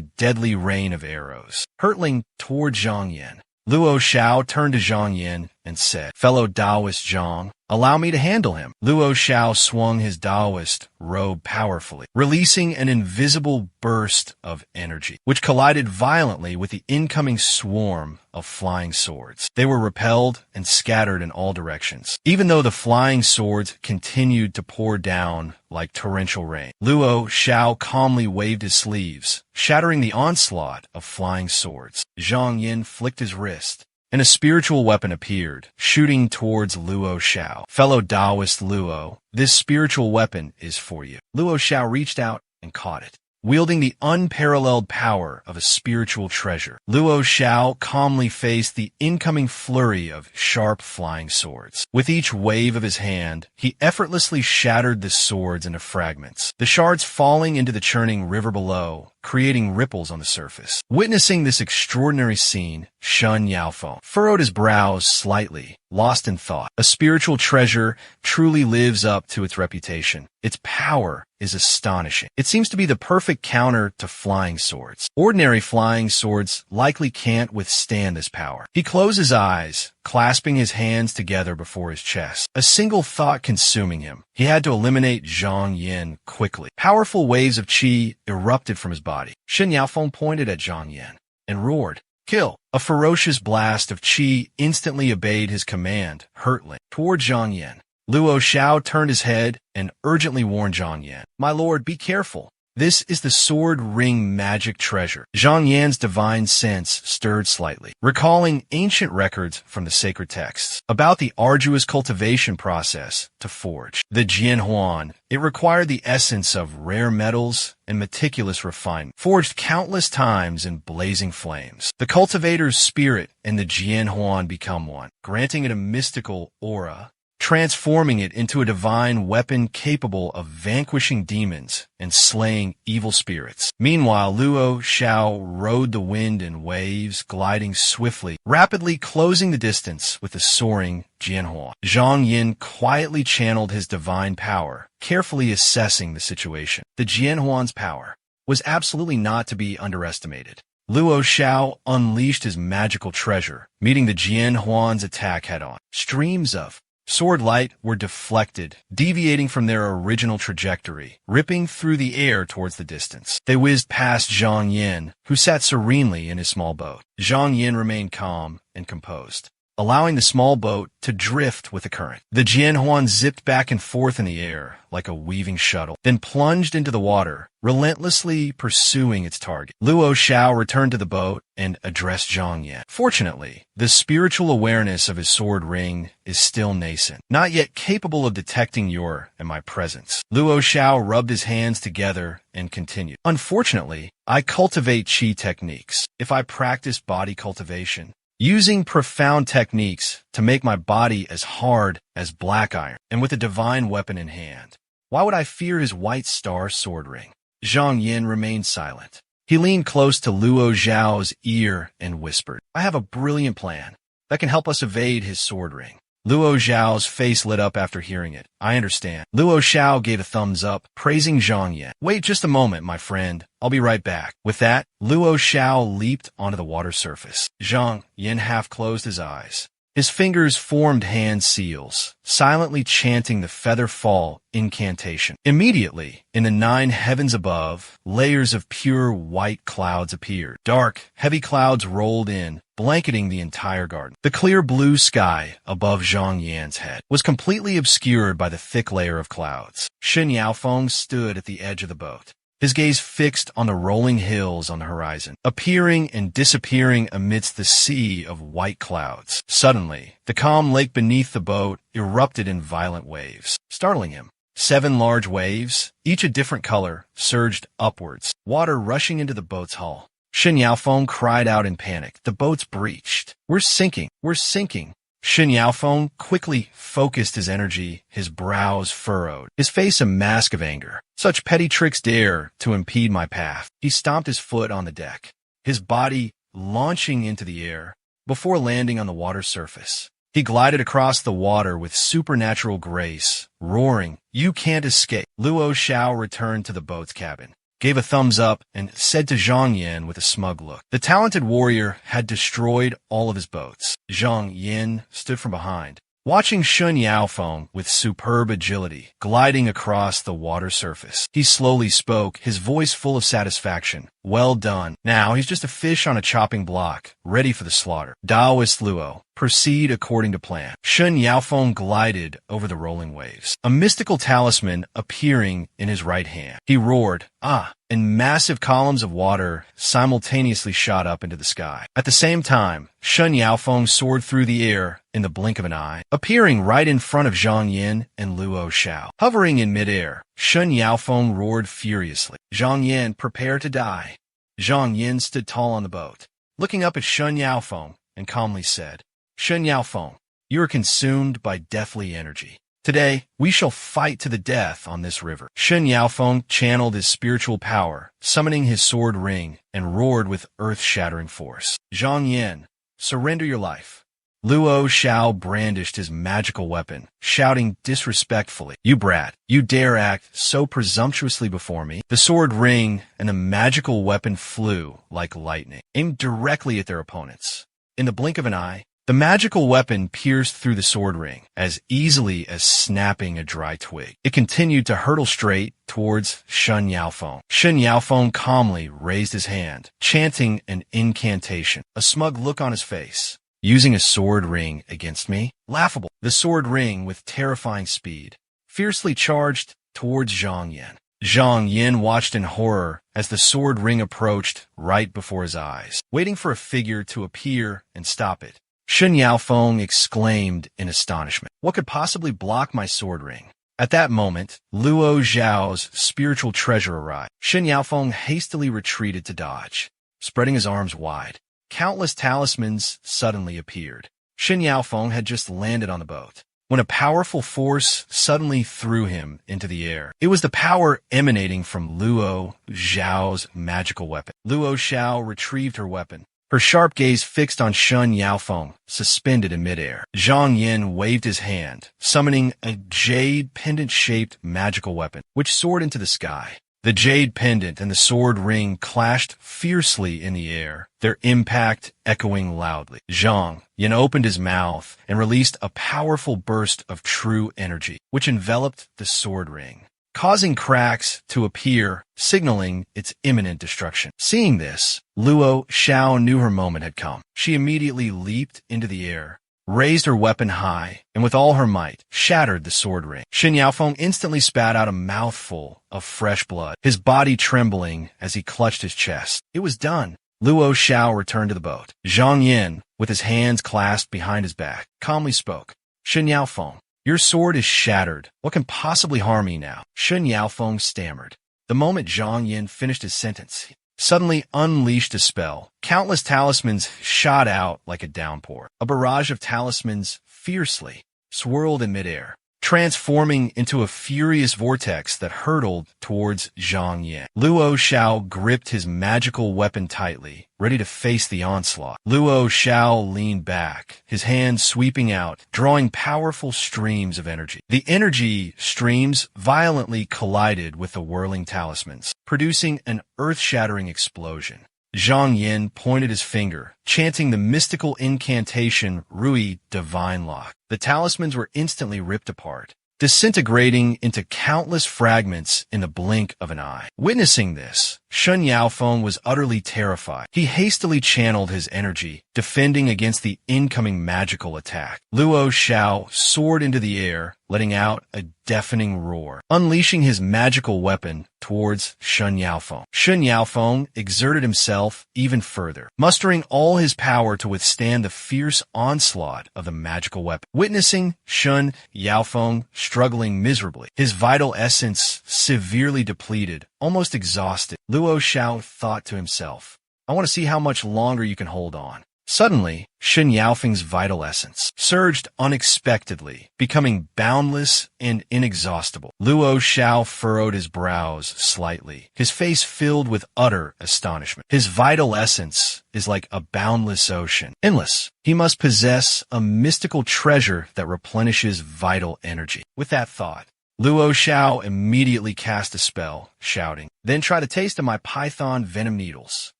deadly rain of arrows, hurtling toward Zhang Yin. Luo Xiao turned to Zhang Yin and said, "Fellow Taoist Zhang, allow me to handle him." Luo Xiao swung his Taoist robe powerfully, releasing an invisible burst of energy, which collided violently with the incoming swarm of flying swords. They were repelled and scattered in all directions, even though the flying swords continued to pour down like torrential rain. Luo Xiao calmly waved his sleeves, shattering the onslaught of flying swords. Zhang Yin flicked his wrist, and a spiritual weapon appeared, shooting towards Luo Xiao. "Fellow Taoist Luo, this spiritual weapon is for you." Luo Xiao reached out and caught it, wielding the unparalleled power of a spiritual treasure. Luo Xiao calmly faced the incoming flurry of sharp flying swords. With each wave of his hand, he effortlessly shattered the swords into fragments, the shards falling into the churning river below, creating ripples on the surface. Witnessing this extraordinary scene, Shun Yaofeng furrowed his brows slightly, lost in thought. A spiritual treasure truly lives up to its reputation. Its power is astonishing. It seems to be the perfect counter to flying swords. Ordinary flying swords likely can't withstand this power. He closed his eyes, clasping his hands together before his chest, a single thought consuming him. He had to eliminate Zhang Yin quickly. Powerful waves of qi erupted from his body. Shen Yaofeng pointed at Zhang Yin and roared, "Kill!" A ferocious blast of qi instantly obeyed his command, hurtling toward Zhang Yin. Luo Xiao turned his head and urgently warned Zhang Yin, "My lord, be careful. This is the sword ring magic treasure." Zhang Yan's divine sense stirred slightly, recalling ancient records from the sacred texts about the arduous cultivation process to forge the Jianhuan. It required the essence of rare metals and meticulous refinement, forged countless times in blazing flames. The cultivator's spirit and the Jianhuan become one, granting it a mystical aura, transforming it into a divine weapon capable of vanquishing demons and slaying evil spirits. Meanwhile, Luo Xiao rode the wind in waves, gliding swiftly, rapidly closing the distance with the soaring Jianhua. Zhang Yin quietly channeled his divine power, carefully assessing the situation. The Jianhuan's power was absolutely not to be underestimated. Luo Xiao unleashed his magical treasure, meeting the Jianhuan's attack head-on. Streams of sword light were deflected, deviating from their original trajectory, ripping through the air towards the distance. They whizzed past Zhang Yin, who sat serenely in his small boat. Zhang Yin remained calm and composed, allowing the small boat to drift with the current. The Jianhuan zipped back and forth in the air like a weaving shuttle, then plunged into the water, relentlessly pursuing its target. Luo Xiao returned to the boat and addressed Zhang Yin. Fortunately, the spiritual awareness of his sword ring is still nascent, not yet capable of detecting your and my presence. Luo Xiao rubbed his hands together and continued. Unfortunately, I cultivate qi techniques. If I practice body cultivation, using profound techniques to make my body as hard as black iron, and with a divine weapon in hand, why would I fear his white star sword ring? Zhang Yin remained silent. He leaned close to Luo Xiao's ear and whispered, "I have a brilliant plan that can help us evade his sword ring." Luo Xiao's face lit up after hearing it. "I understand." Luo Xiao gave a thumbs up, praising Zhang Yin. "Wait just a moment, my friend. I'll be right back." With that, Luo Xiao leaped onto the water surface. Zhang Yin half closed his eyes. His fingers formed hand seals, silently chanting the feather fall incantation. Immediately, in the 9 heavens above, layers of pure white clouds appeared. Dark, heavy clouds rolled in, blanketing the entire garden. The clear blue sky above Zhang Yan's head was completely obscured by the thick layer of clouds. Shen Yaofeng stood at the edge of the boat, his gaze fixed on the rolling hills on the horizon, appearing and disappearing amidst the sea of white clouds. Suddenly, the calm lake beneath the boat erupted in violent waves, startling him. 7 large waves, each a different color, surged upwards, water rushing into the boat's hull. Shen Yaofeng cried out in panic. "The boat's breached. We're sinking. We're sinking." Shen Yaofeng quickly focused his energy, his brows furrowed, his face a mask of anger. "Such petty tricks dare to impede my path." He stomped his foot on the deck, his body launching into the air before landing on the water surface. He glided across the water with supernatural grace, roaring, "You can't escape." Luo Xiao returned to the boat's cabin, gave a thumbs up, and said to Zhang Yin with a smug look. The talented warrior had destroyed all of his boats. Zhang Yin stood from behind, watching Shun Yaofeng with superb agility, gliding across the water surface. He slowly spoke, his voice full of satisfaction. "Well done. Now he's just a fish on a chopping block, ready for the slaughter. Taoist Luo, proceed according to plan." Shun Yaofeng glided over the rolling waves, a mystical talisman appearing in his right hand. He roared, "Ah!" and massive columns of water simultaneously shot up into the sky. At the same time, Shun Yaofeng soared through the air in the blink of an eye, appearing right in front of Zhang Yin and Luo Xiao. Hovering in midair, Shun Yaofeng roared furiously, "Zhang Yin, prepare to die." Zhang Yin stood tall on the boat, looking up at Shun Yaofeng, and calmly said, "Shun Yaofeng, you are consumed by deathly energy. Today, we shall fight to the death on this river. Shen Yaofeng channeled his spiritual power, summoning his sword ring, and roared with earth-shattering force. Zhang Yan, surrender your life. Luo Xiao brandished his magical weapon, shouting disrespectfully, "You brat, you dare act so presumptuously before me?" The sword ring and the magical weapon flew like lightning, aimed directly at their opponents. In the blink of an eye, the magical weapon pierced through the sword ring as easily as snapping a dry twig. It continued to hurtle straight towards Shen Yaofeng. Shen Yaofeng calmly raised his hand, chanting an incantation, a smug look on his face. Using a sword ring against me? Laughable. The sword ring, with terrifying speed, fiercely charged towards Zhang Yan. Zhang Yan watched in horror as the sword ring approached right before his eyes, waiting for a figure to appear and stop it. Shen Yaofeng exclaimed in astonishment, "What could possibly block my sword ring?" At that moment, Luo Zhao's spiritual treasure arrived. Shen Yaofeng hastily retreated to dodge, spreading his arms wide. Countless talismans suddenly appeared. Shen Yaofeng had just landed on the boat when a powerful force suddenly threw him into the air. It was the power emanating from Luo Zhao's magical weapon. Luo Xiao retrieved her weapon, her sharp gaze fixed on Shen Yaofeng, suspended in midair. Zhang Yan waved his hand, summoning a jade pendant-shaped magical weapon, which soared into the sky. The jade pendant and the sword ring clashed fiercely in the air, their impact echoing loudly. Zhang Yan opened his mouth and released a powerful burst of true energy, which enveloped the sword ring, causing cracks to appear, signaling its imminent destruction. Seeing this, Luo Xiao knew her moment had come. She immediately leaped into the air, raised her weapon high, and with all her might, shattered the sword ring. Shen Yaofeng instantly spat out a mouthful of fresh blood, his body trembling as he clutched his chest. It was done. Luo Xiao returned to the boat. Zhang Yan, with his hands clasped behind his back, calmly spoke, "Shen Yaofeng, your sword is shattered. What can possibly harm me now?" Shen Yaofeng stammered. The moment Zhang Yan finished his sentence, he suddenly unleashed a spell. Countless talismans shot out like a downpour. A barrage of talismans fiercely swirled in midair, transforming into a furious vortex that hurtled towards Zhang Yan. Luo Xiao gripped his magical weapon tightly, ready to face the onslaught. Luo Xiao leaned back, his hands sweeping out, drawing powerful streams of energy. The energy streams violently collided with the whirling talismans, producing an earth-shattering explosion. Zhang Yan pointed his finger, chanting the mystical incantation Rui Divine Lock. The talismans were instantly ripped apart, disintegrating into countless fragments in the blink of an eye. Witnessing this, Shen Yaofeng was utterly terrified. He hastily channeled his energy, defending against the incoming magical attack. Luo Xiao soared into the air, letting out a deafening roar, unleashing his magical weapon towards Shen Yaofeng. Shen Yaofeng exerted himself even further, mustering all his power to withstand the fierce onslaught of the magical weapon. Witnessing Shen Yaofeng struggling miserably, his vital essence severely depleted, almost exhausted, Luo Xiao thought to himself, "I want to see how much longer you can hold on." Suddenly, Shen Yaofeng's vital essence surged unexpectedly, becoming boundless and inexhaustible. Luo Xiao furrowed his brows slightly, his face filled with utter astonishment. His vital essence is like a boundless ocean, endless. He must possess a mystical treasure that replenishes vital energy. With that thought, Luo Xiao immediately cast a spell, shouting, "Then try the taste of my python venom needles."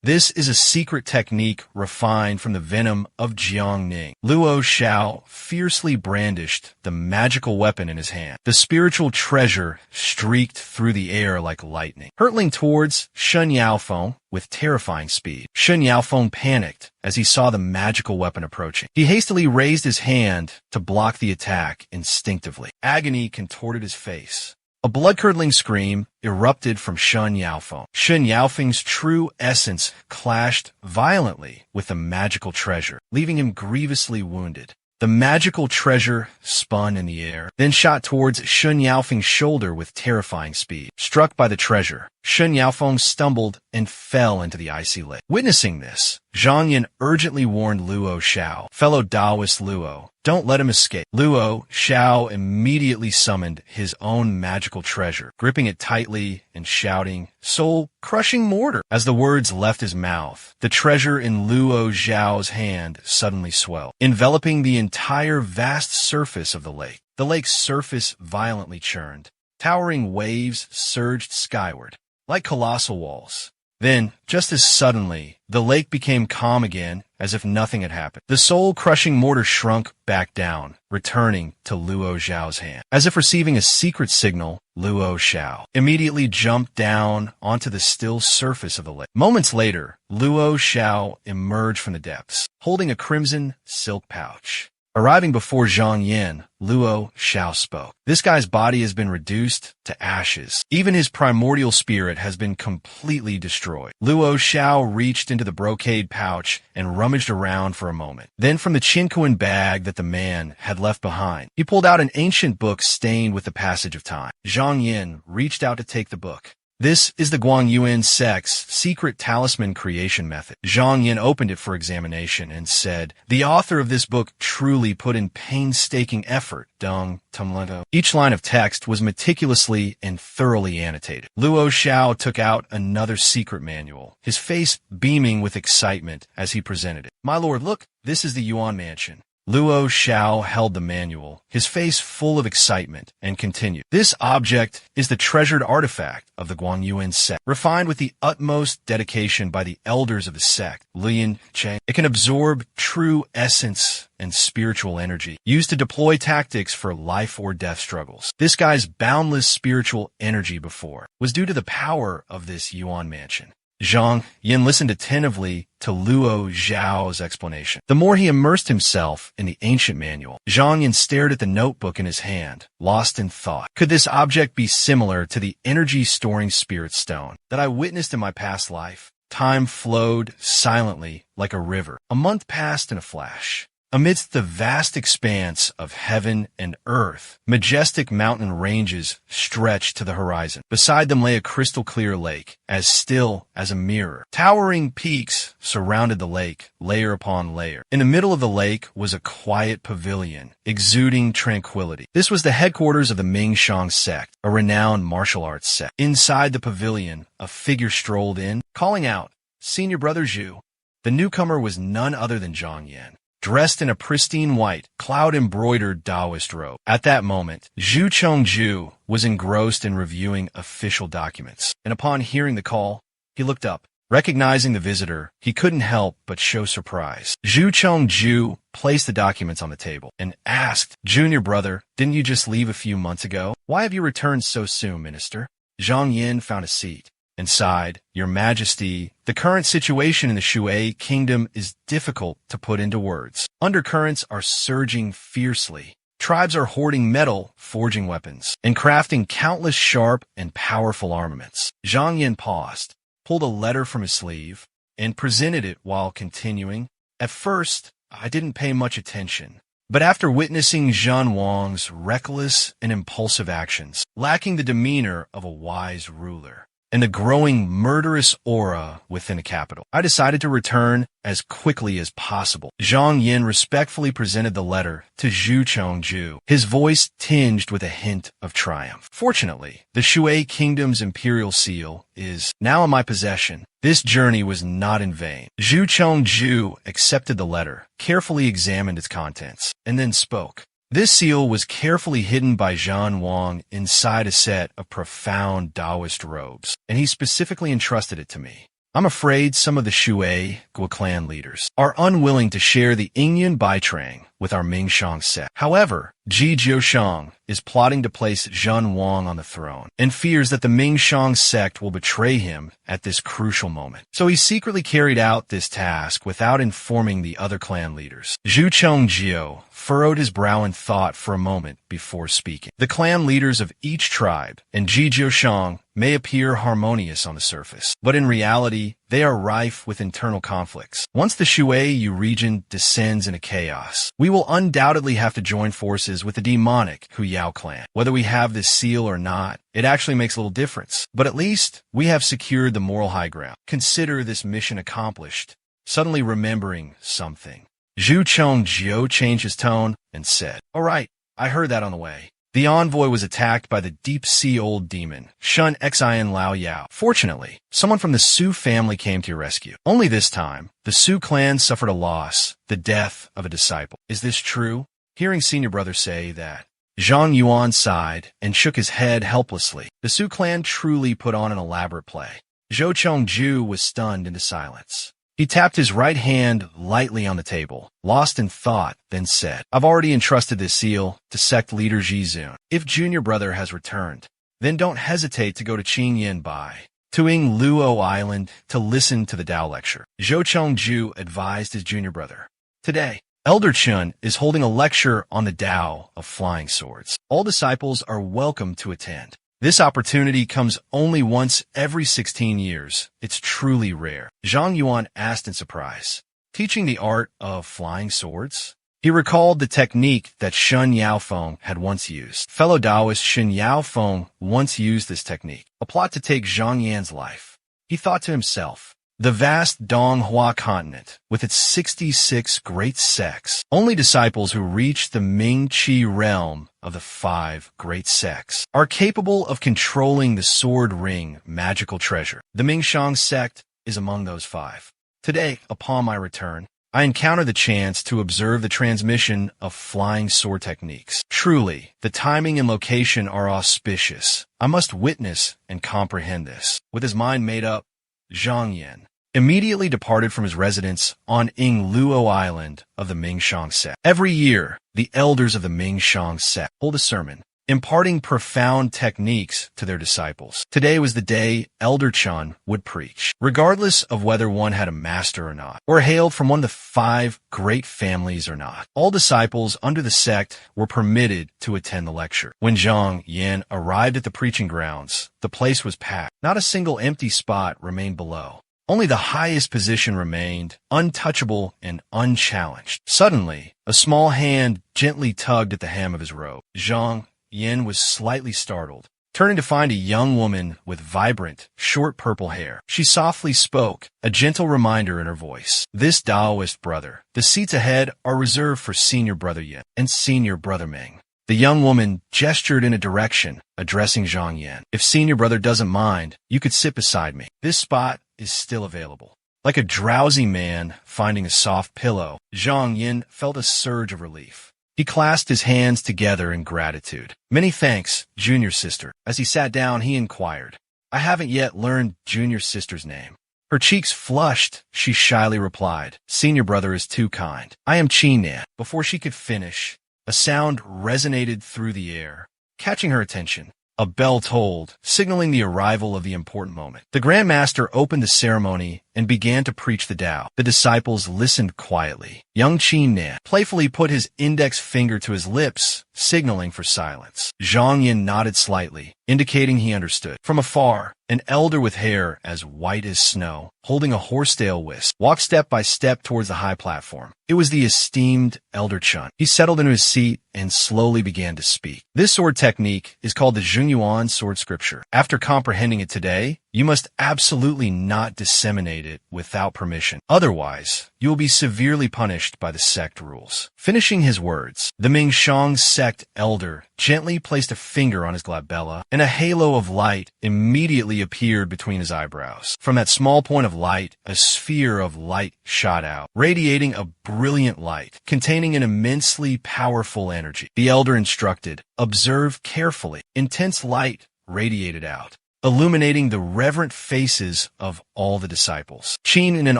This is a secret technique refined from the venom of Jiangning. Luo Xiao fiercely brandished the magical weapon in his hand. The spiritual treasure streaked through the air like lightning, hurtling towards Shen Yaofeng with terrifying speed. Shen Yaofeng panicked as he saw the magical weapon approaching. He hastily raised his hand to block the attack instinctively. Agony contorted his face. A blood-curdling scream erupted from Shen Yaofeng. Shen Yaofeng's true essence clashed violently with the magical treasure, leaving him grievously wounded. The magical treasure spun in the air, then shot towards Shen Yaofeng's shoulder with terrifying speed. Struck by the treasure, Shen Yaofeng stumbled and fell into the icy lake. Witnessing this, Zhang Yin urgently warned Luo Xiao, fellow Taoist Luo, don't let him escape. Luo Xiao immediately summoned his own magical treasure, gripping it tightly and shouting, "Soul-crushing mortar!" As the words left his mouth, the treasure in Luo Xiao's hand suddenly swelled, enveloping the entire vast surface of the lake. The lake's surface violently churned. Towering waves surged skyward, like colossal walls. Then, just as suddenly, the lake became calm again, as if nothing had happened. The soul-crushing mortar shrunk back down, returning to Luo Xiao's hand. As if receiving a secret signal, Luo Xiao immediately jumped down onto the still surface of the lake. Moments later, Luo Xiao emerged from the depths, holding a crimson silk pouch. Arriving before Zhang Yin, Luo Xiao spoke. This guy's body has been reduced to ashes. Even his primordial spirit has been completely destroyed. Luo Xiao reached into the brocade pouch and rummaged around for a moment. Then from the Qinkuan bag that the man had left behind, he pulled out an ancient book stained with the passage of time. Zhang Yin reached out to take the book. This is the Guangyuan sect's secret talisman creation method. Zhang Yin opened it for examination and said, "The author of this book truly put in painstaking effort, Deng Tumlento." Each line of text was meticulously and thoroughly annotated. Luo Xiao took out another secret manual, his face beaming with excitement as he presented it. "My lord, look, this is the Yuan Mansion." Luo Xiao held the manual, his face full of excitement, and continued. "This object is the treasured artifact of the Guangyuan sect, refined with the utmost dedication by the elders of the sect, Lian Cheng. It can absorb true essence and spiritual energy, used to deploy tactics for life or death struggles. This guy's boundless spiritual energy before was due to the power of this Yuan Mansion." Zhang Yin listened attentively to Luo Xiao's explanation. The more he immersed himself in the ancient manual, Zhang Yin stared at the notebook in his hand, lost in thought. Could this object be similar to the energy-storing spirit stone that I witnessed in my past life? Time flowed silently like a river. A month passed in a flash. Amidst the vast expanse of heaven and earth, majestic mountain ranges stretched to the horizon. Beside them lay a crystal-clear lake, as still as a mirror. Towering peaks surrounded the lake, layer upon layer. In the middle of the lake was a quiet pavilion, exuding tranquility. This was the headquarters of the Mingshang sect, a renowned martial arts sect. Inside the pavilion, a figure strolled in, calling out, "Senior Brother Zhu." The newcomer was none other than Zhang Yin, dressed in a pristine white, cloud-embroidered Taoist robe. At that moment, Zhu Chongju was engrossed in reviewing official documents, and upon hearing the call, he looked up. Recognizing the visitor, he couldn't help but show surprise. Zhu Chongju placed the documents on the table and asked, "Junior brother, didn't you just leave a few months ago? Why have you returned so soon, minister?" Zhang Yin found a seat and sighed, "Your Majesty, the current situation in the Shui kingdom is difficult to put into words. Undercurrents are surging fiercely. Tribes are hoarding metal, forging weapons, and crafting countless sharp and powerful armaments." Zhang Yin paused, pulled a letter from his sleeve, and presented it while continuing. "At first, I didn't pay much attention. But after witnessing Zhan Wang's reckless and impulsive actions, lacking the demeanor of a wise ruler, and the growing murderous aura within the capital, I decided to return as quickly as possible." Zhang Yin respectfully presented the letter to Zhu Chongju, his voice tinged with a hint of triumph. "Fortunately, the Shui Kingdom's imperial seal is now in my possession. This journey was not in vain." Zhu Chongju accepted the letter, carefully examined its contents, and then spoke. "This seal was carefully hidden by Zhan Wang inside a set of profound Taoist robes, and he specifically entrusted it to me. I'm afraid some of the Shui Gua clan leaders are unwilling to share the Yingyan Baitrang with our Mingshang sect. However, Ji Jiushang is plotting to place Zhan Wang on the throne and fears that the Mingshang sect will betray him at this crucial moment. So he secretly carried out this task without informing the other clan leaders." Zhu Chongjiu furrowed his brow in thought for a moment before speaking. "The clan leaders of each tribe and Ji Jiushang may appear harmonious on the surface, but in reality, they are rife with internal conflicts. Once the Shuiyu region descends into chaos, we will undoubtedly have to join forces with the demonic Huyao clan. Whether we have this seal or not, it actually makes little difference. But at least we have secured the moral high ground. Consider this mission accomplished suddenly remembering something. Zhu Chongjiu changed his tone and said, "All right, I heard that on the way. The envoy was attacked by the deep-sea old demon, Shun Xian Lao Yao. Fortunately, someone from the Su family came to your rescue. Only this time, the Su clan suffered a loss, the death of a disciple. Is this true?" Hearing senior brother say that, Zhang Yuan sighed and shook his head helplessly. The Su clan truly put on an elaborate play. Zhou Chongju was stunned into silence. He tapped his right hand lightly on the table, lost in thought, then said, "I've already entrusted this seal to sect leader Jizun. If junior brother has returned, then don't hesitate to go to Qingyan Bai, Tuing Luo Island, to listen to the Tao lecture." Zhou Chongju advised his junior brother. "Today, Elder Chun is holding a lecture on the Tao of flying swords. All disciples are welcome to attend. This opportunity comes only once every 16 years. It's truly rare." Zhang Yuan asked in surprise, "Teaching the art of flying swords?" He recalled the technique that Shun Yaofeng had once used. Fellow Taoist Shun Yaofeng once used this technique, a plot to take Zhang Yan's life. He thought to himself, the vast Donghua continent, with its 66 great sects, only disciples who reach the Ming-Chi realm of the 5 great sects are capable of controlling the sword ring magical treasure. The Mingshang sect is among those 5. Today, upon my return, I encounter the chance to observe the transmission of flying sword techniques. Truly, the timing and location are auspicious. I must witness and comprehend this. With his mind made up, Zhang Yan immediately departed from his residence on Luo Island of the Mingshang sect. Every year, the elders of the Mingshang sect hold a sermon, imparting profound techniques to their disciples. Today was the day Elder Chun would preach, regardless of whether one had a master or not, or hailed from one of the 5 great families or not. All disciples under the sect were permitted to attend the lecture. When Zhang Yan arrived at the preaching grounds, the place was packed. Not a single empty spot remained below. Only the highest position remained, untouchable and unchallenged. Suddenly, a small hand gently tugged at the hem of his robe. Zhang Yan was slightly startled, turning to find a young woman with vibrant, short purple hair. She softly spoke, a gentle reminder in her voice. "This Taoist brother, the seats ahead are reserved for senior brother Yan and senior brother Ming." The young woman gestured in a direction, addressing Zhang Yan. "If senior brother doesn't mind, you could sit beside me. This spot is still available." Like a drowsy man finding a soft pillow, Zhang Yan felt a surge of relief. He clasped his hands together in gratitude. "Many thanks, junior sister." As he sat down, he inquired, "I haven't yet learned junior sister's name." Her cheeks flushed. She shyly replied, "Senior brother is too kind. I am Qinan." Before she could finish, a sound resonated through the air, catching her attention. A bell tolled, signaling the arrival of the important moment. The Grand Master opened the ceremony and began to preach the Tao. The disciples listened quietly. Young Qinan playfully put his index finger to his lips, signaling for silence. Zhang Yan nodded slightly, indicating he understood. From afar, an elder with hair as white as snow, holding a horsetail wisp, walked step by step towards the high platform. It was the esteemed Elder Chun. He settled into his seat and slowly began to speak. "This sword technique is called the Zhongyuan sword scripture. After comprehending it today, you must absolutely not disseminate it without permission. Otherwise, you will be severely punished by the sect rules." Finishing his words, the Mingshang sect elder gently placed a finger on his glabella, and a halo of light immediately appeared between his eyebrows. From that small point of light, a sphere of light shot out, radiating a brilliant light containing an immensely powerful energy. The elder instructed, "Observe carefully." Intense light radiated out, illuminating the reverent faces of all the disciples. Qinan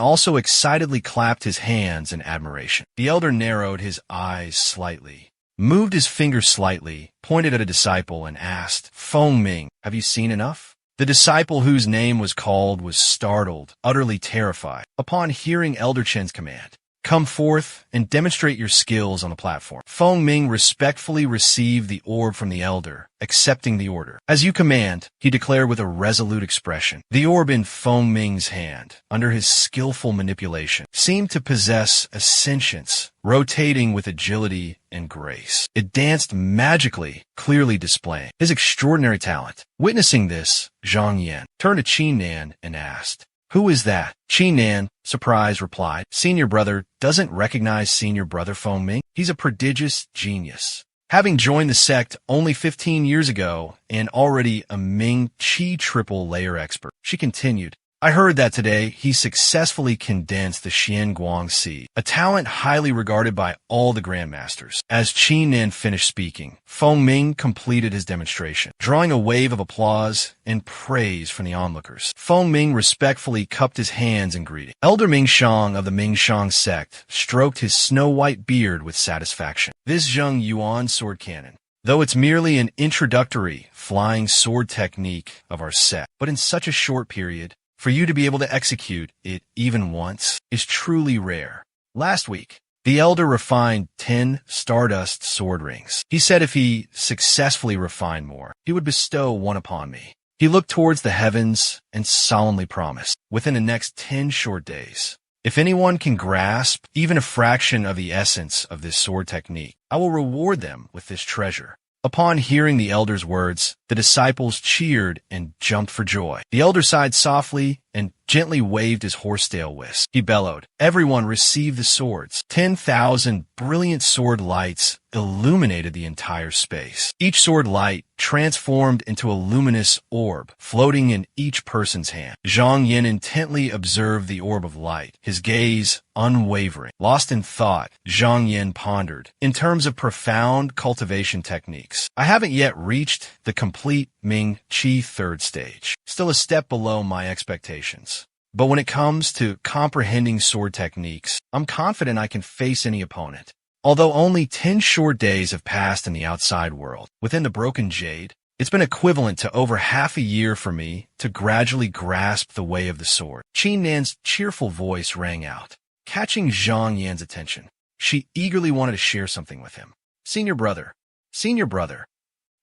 also excitedly clapped his hands in admiration. The elder narrowed his eyes slightly, moved his finger slightly, pointed at a disciple, and asked, "Feng Ming, have you seen enough?" The disciple whose name was called was startled, utterly terrified. Upon hearing Elder Chen's command, "Come forth and demonstrate your skills on the platform," Feng Ming respectfully received the orb from the elder, accepting the order. "As you command," he declared with a resolute expression. The orb in Feng Ming's hand, under his skillful manipulation, seemed to possess a sentience, rotating with agility and grace. It danced magically, clearly displaying his extraordinary talent. Witnessing this, Zhang Yan turned to Qinan and asked, Who is that? Qi Nan, surprised, replied. Senior brother doesn't recognize senior brother Feng Ming. He's a prodigious genius. Having joined the sect only 15 years ago and already a Ming Qi triple layer expert, she continued. I heard that today he successfully condensed the Xian Guang Si, a talent highly regarded by all the grandmasters. As Qi Nan finished speaking, Feng Ming completed his demonstration, drawing a wave of applause and praise from the onlookers. Feng Ming respectfully cupped his hands in greeting. Elder Ming Shang of the Ming Shang sect stroked his snow-white beard with satisfaction. This Zheng Yuan sword cannon, though it's merely an introductory flying sword technique of our sect, but in such a short period, for you to be able to execute it even once is truly rare. Last week, the elder refined 10 Stardust sword rings. He said if he successfully refined more, he would bestow one upon me. He looked towards the heavens and solemnly promised, within the next 10 short days, if anyone can grasp even a fraction of the essence of this sword technique, I will reward them with this treasure. Upon hearing the elder's words, the disciples cheered and jumped for joy. The elder sighed softly and gently waved his horsetail whisk. He bellowed, everyone receive the swords. 10,000 brilliant sword lights illuminated the entire space. Each sword light transformed into a luminous orb, floating in each person's hand. Zhang Yin intently observed the orb of light, his gaze unwavering. Lost in thought, Zhang Yin pondered, in terms of profound cultivation techniques, I haven't yet reached the complete Ming Qi third stage, still a step below my expectations. But when it comes to comprehending sword techniques, I'm confident I can face any opponent. Although only 10 short days have passed in the outside world, within the Broken Jade, it's been equivalent to over half a year for me to gradually grasp the way of the sword. Qi Nan's cheerful voice rang out, catching Zhang Yan's attention. She eagerly wanted to share something with him. Senior brother,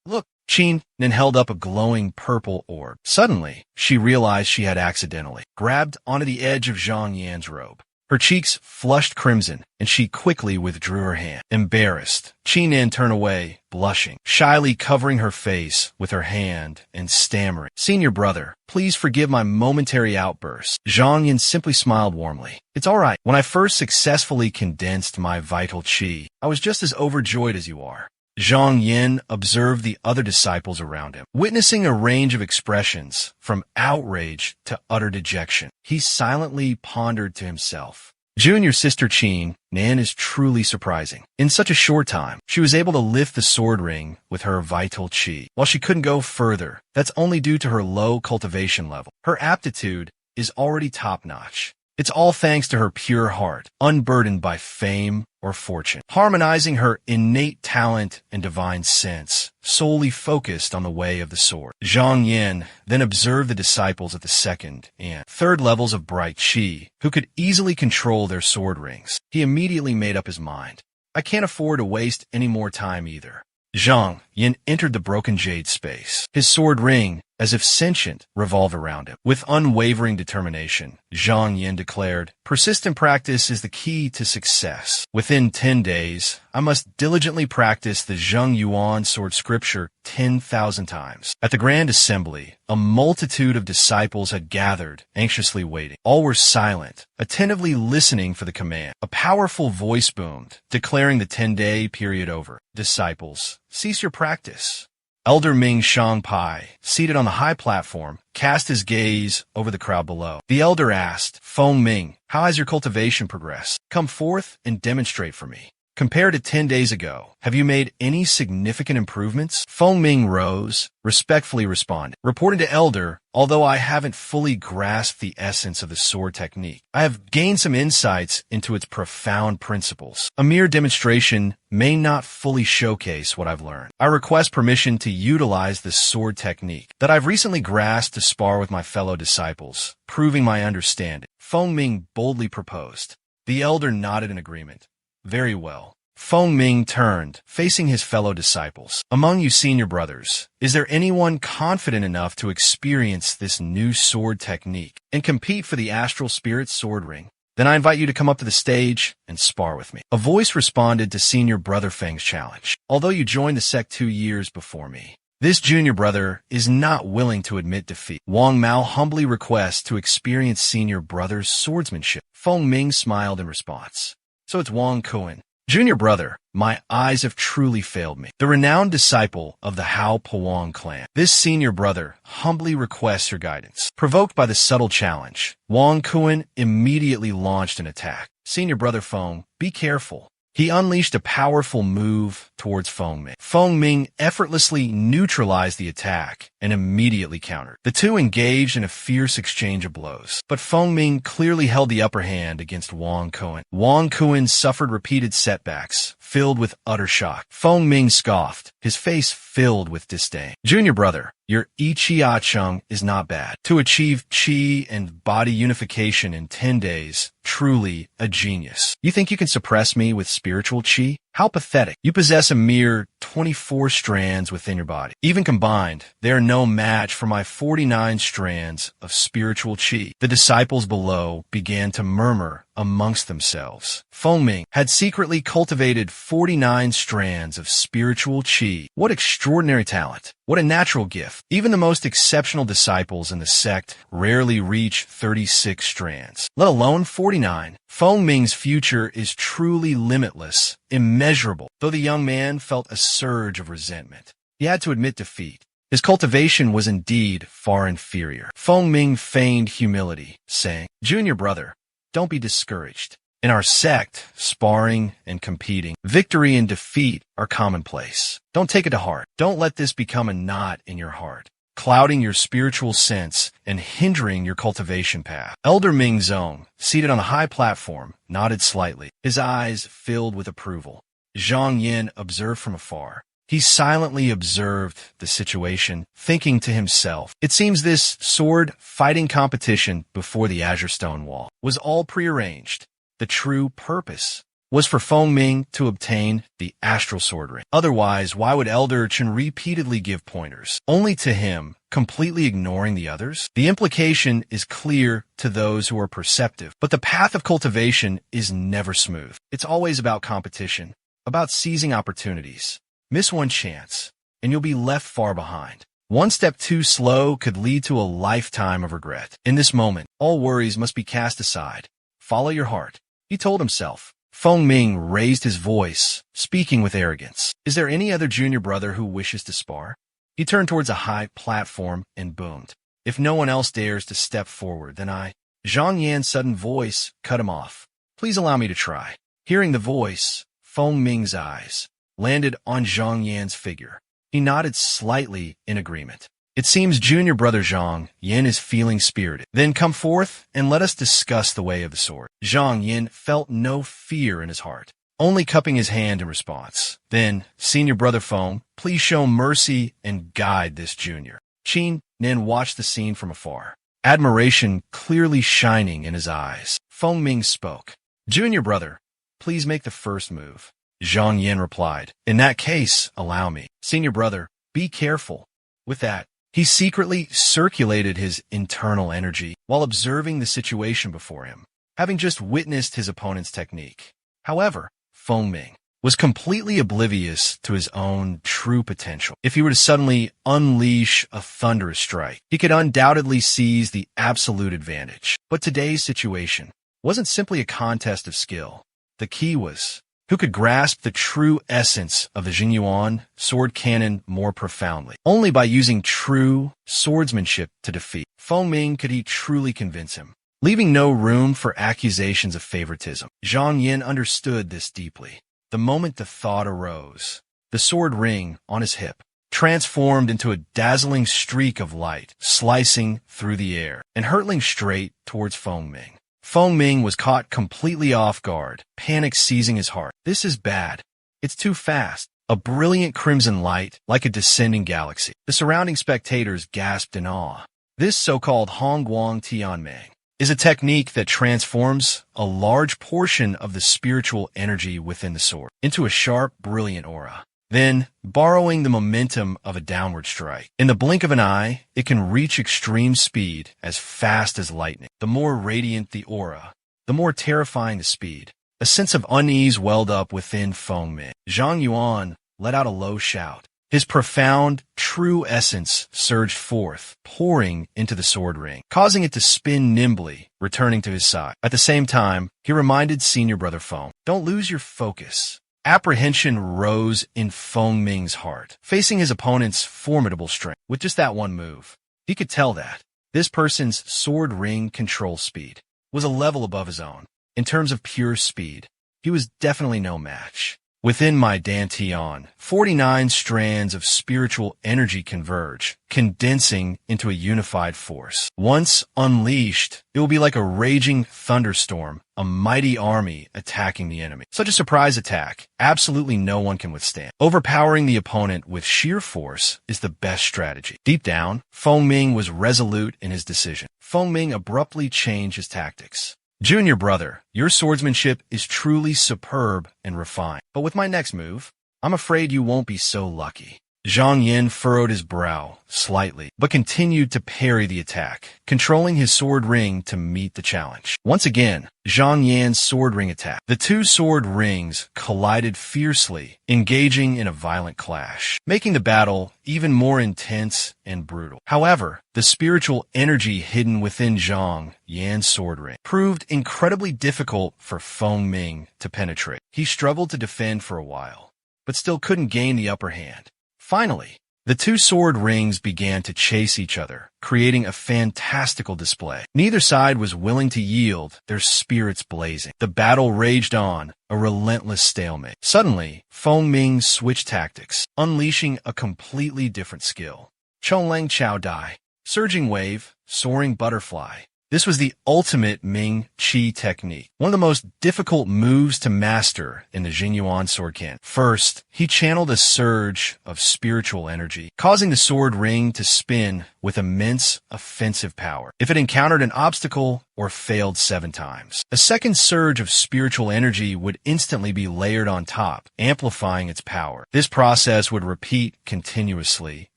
look. Qi Nan held up a glowing purple orb. Suddenly, she realized she had accidentally grabbed onto the edge of Zhang Yan's robe. Her cheeks flushed crimson, and she quickly withdrew her hand. Embarrassed, Qi Nan turned away, blushing, shyly covering her face with her hand and stammering. Senior brother, please forgive my momentary outburst. Zhang Yan simply smiled warmly. It's all right. When I first successfully condensed my vital qi, I was just as overjoyed as you are. Zhang Yin observed the other disciples around him, witnessing a range of expressions from outrage to utter dejection. He silently pondered to himself. Junior sister Qi Nan is truly surprising. In such a short time, she was able to lift the sword ring with her vital qi. While she couldn't go further, that's only due to her low cultivation level. Her aptitude is already top-notch. It's all thanks to her pure heart, unburdened by fame or fortune, harmonizing her innate talent and divine sense, solely focused on the way of the sword. Zhang Yin then observed the disciples at the second and third levels of bright qi, who could easily control their sword rings. He immediately made up his mind. I can't afford to waste any more time either. Zhang Yin entered the broken jade space. His sword ring, as if sentient, revolved around him. With unwavering determination, Zhang Yin declared, persistent practice is the key to success. Within 10 days, I must diligently practice the Zheng Yuan sword scripture 10,000 times. At the grand assembly, a multitude of disciples had gathered, anxiously waiting. All were silent, attentively listening for the command. A powerful voice boomed, declaring the 10-day period over. Disciples, cease your practice. Elder Ming Shang Pai, seated on the high platform, cast his gaze over the crowd below. The elder asked, Feng Ming, how has your cultivation progressed? Come forth and demonstrate for me. Compared to 10 days ago, have you made any significant improvements? Feng Ming rose, respectfully responded. Reporting to Elder, although I haven't fully grasped the essence of the sword technique, I have gained some insights into its profound principles. A mere demonstration may not fully showcase what I've learned. I request permission to utilize the sword technique that I've recently grasped to spar with my fellow disciples, proving my understanding. Feng Ming boldly proposed. The Elder nodded in agreement. Very well. Feng Ming turned, facing his fellow disciples. Among you senior brothers, is there anyone confident enough to experience this new sword technique and compete for the Astral Spirit sword ring? Then I invite you to come up to the stage and spar with me. A voice responded to senior brother Feng's challenge. Although you joined the sect 2 years before me, This junior brother is not willing to admit defeat. Wang Mao humbly requests to experience senior brother's swordsmanship. Feng Ming smiled in response. So it's Wang Kuan. Junior brother, my eyes have truly failed me. The renowned disciple of the Hao Puang clan. This senior brother humbly requests your guidance. Provoked by the subtle challenge, Wang Kuan immediately launched an attack. Senior brother Feng, be careful. He unleashed a powerful move towards Feng Ming. Feng Ming effortlessly neutralized the attack and immediately countered. The two engaged in a fierce exchange of blows, but Feng Ming clearly held the upper hand against Wang Kuan. Wang Kuan suffered repeated setbacks, filled with utter shock. Feng Ming scoffed, his face filled with disdain. Junior brother, your Ichi Chung is not bad. To achieve Qi and body unification in 10 days, truly a genius. You think you can suppress me with spiritual Qi? How pathetic. You possess a mere 24 strands within your body. Even combined, they are no match for my 49 strands of spiritual Qi. The disciples below began to murmur amongst themselves. Feng Ming had secretly cultivated 49 strands of spiritual Qi. What extraordinary talent. What a natural gift. Even the most exceptional disciples in the sect rarely reach 36 strands, let alone 49. Feng Ming's future is truly limitless, immeasurable. Though the young man felt a surge of resentment, he had to admit defeat. His cultivation was indeed far inferior. Feng Ming feigned humility, saying, Junior brother, don't be discouraged. In our sect, sparring and competing, victory and defeat are commonplace. Don't take it to heart. Don't let this become a knot in your heart, clouding your spiritual sense and hindering your cultivation path. Elder Ming Zong, seated on a high platform, nodded slightly, his eyes filled with approval. Zhang Yin observed from afar. He silently observed the situation, thinking to himself, it seems this sword-fighting competition before the Azure Stone Wall was all prearranged. The true purpose was for Feng Ming to obtain the astral sword ring. Otherwise, why would Elder Chen repeatedly give pointers, only to him, completely ignoring the others? The implication is clear to those who are perceptive, but the path of cultivation is never smooth. It's always about competition, about seizing opportunities. Miss one chance, and you'll be left far behind. One step too slow could lead to a lifetime of regret. In this moment, all worries must be cast aside. Follow your heart, he told himself. Feng Ming raised his voice, speaking with arrogance. Is there any other junior brother who wishes to spar? He turned towards a high platform and boomed. If no one else dares to step forward, then I... Zhang Yan's sudden voice cut him off. Please allow me to try. Hearing the voice, Feng Ming's eyes landed on Zhang Yan's figure. He nodded slightly in agreement. It seems junior brother Zhang Yin is feeling spirited. Then come forth and let us discuss the way of the sword. Zhang Yin felt no fear in his heart, only cupping his hand in response. Then, senior brother Feng, please show mercy and guide this junior. Qin Nin watched the scene from afar, admiration clearly shining in his eyes. Feng Ming spoke. Junior brother, please make the first move. Zhang Yin replied. In that case, allow me. Senior brother, be careful. With that, he secretly circulated his internal energy while observing the situation before him, having just witnessed his opponent's technique. However, Feng Ming was completely oblivious to his own true potential. If he were to suddenly unleash a thunderous strike, he could undoubtedly seize the absolute advantage. But today's situation wasn't simply a contest of skill. The key was who could grasp the true essence of the Jinyuan sword cannon more profoundly. Only by using true swordsmanship to defeat Feng Ming could he truly convince him, leaving no room for accusations of favoritism. Zhang Yin understood this deeply. The moment the thought arose, the sword ring on his hip transformed into a dazzling streak of light, slicing through the air and hurtling straight towards Feng Ming. Feng Ming was caught completely off guard, panic seizing his heart. This is bad. It's too fast. A brilliant crimson light, like a descending galaxy. The surrounding spectators gasped in awe. This so-called Hongguang Tianming is a technique that transforms a large portion of the spiritual energy within the sword into a sharp, brilliant aura. Then, borrowing the momentum of a downward strike, in the blink of an eye, it can reach extreme speed as fast as lightning. The more radiant the aura, the more terrifying the speed. A sense of unease welled up within Feng Ming. Zhang Yuan let out a low shout. His profound, true essence surged forth, pouring into the sword ring, causing it to spin nimbly, returning to his side. At the same time, he reminded senior brother Feng, "Don't lose your focus." Apprehension rose in Feng Ming's heart, facing his opponent's formidable strength. With just that one move, he could tell that this person's sword ring control speed was a level above his own. In terms of pure speed, he was definitely no match. Within my Dantian, 49 strands of spiritual energy converge, condensing into a unified force. Once unleashed, it will be like a raging thunderstorm, a mighty army attacking the enemy. Such a surprise attack, absolutely no one can withstand. Overpowering the opponent with sheer force is the best strategy. Deep down, Feng Ming was resolute in his decision. Feng Ming abruptly changed his tactics. "Junior brother, your swordsmanship is truly superb and refined. But with my next move, I'm afraid you won't be so lucky." Zhang Yin furrowed his brow slightly, but continued to parry the attack, controlling his sword ring to meet the challenge. Once again, Zhang Yan's sword ring attacked. The two sword rings collided fiercely, engaging in a violent clash, making the battle even more intense and brutal. However, the spiritual energy hidden within Zhang Yan's sword ring proved incredibly difficult for Feng Ming to penetrate. He struggled to defend for a while, but still couldn't gain the upper hand. Finally, the two sword rings began to chase each other, creating a fantastical display. Neither side was willing to yield, their spirits blazing. The battle raged on, a relentless stalemate. Suddenly, Feng Ming switched tactics, unleashing a completely different skill. Chonglang Chao Dai, surging wave, soaring butterfly. This was the ultimate Ming Qi technique, one of the most difficult moves to master in the Jinyuan sword canon. First, he channeled a surge of spiritual energy, causing the sword ring to spin with immense offensive power if it encountered an obstacle or failed 7 times. A second surge of spiritual energy would instantly be layered on top, amplifying its power. This process would repeat continuously,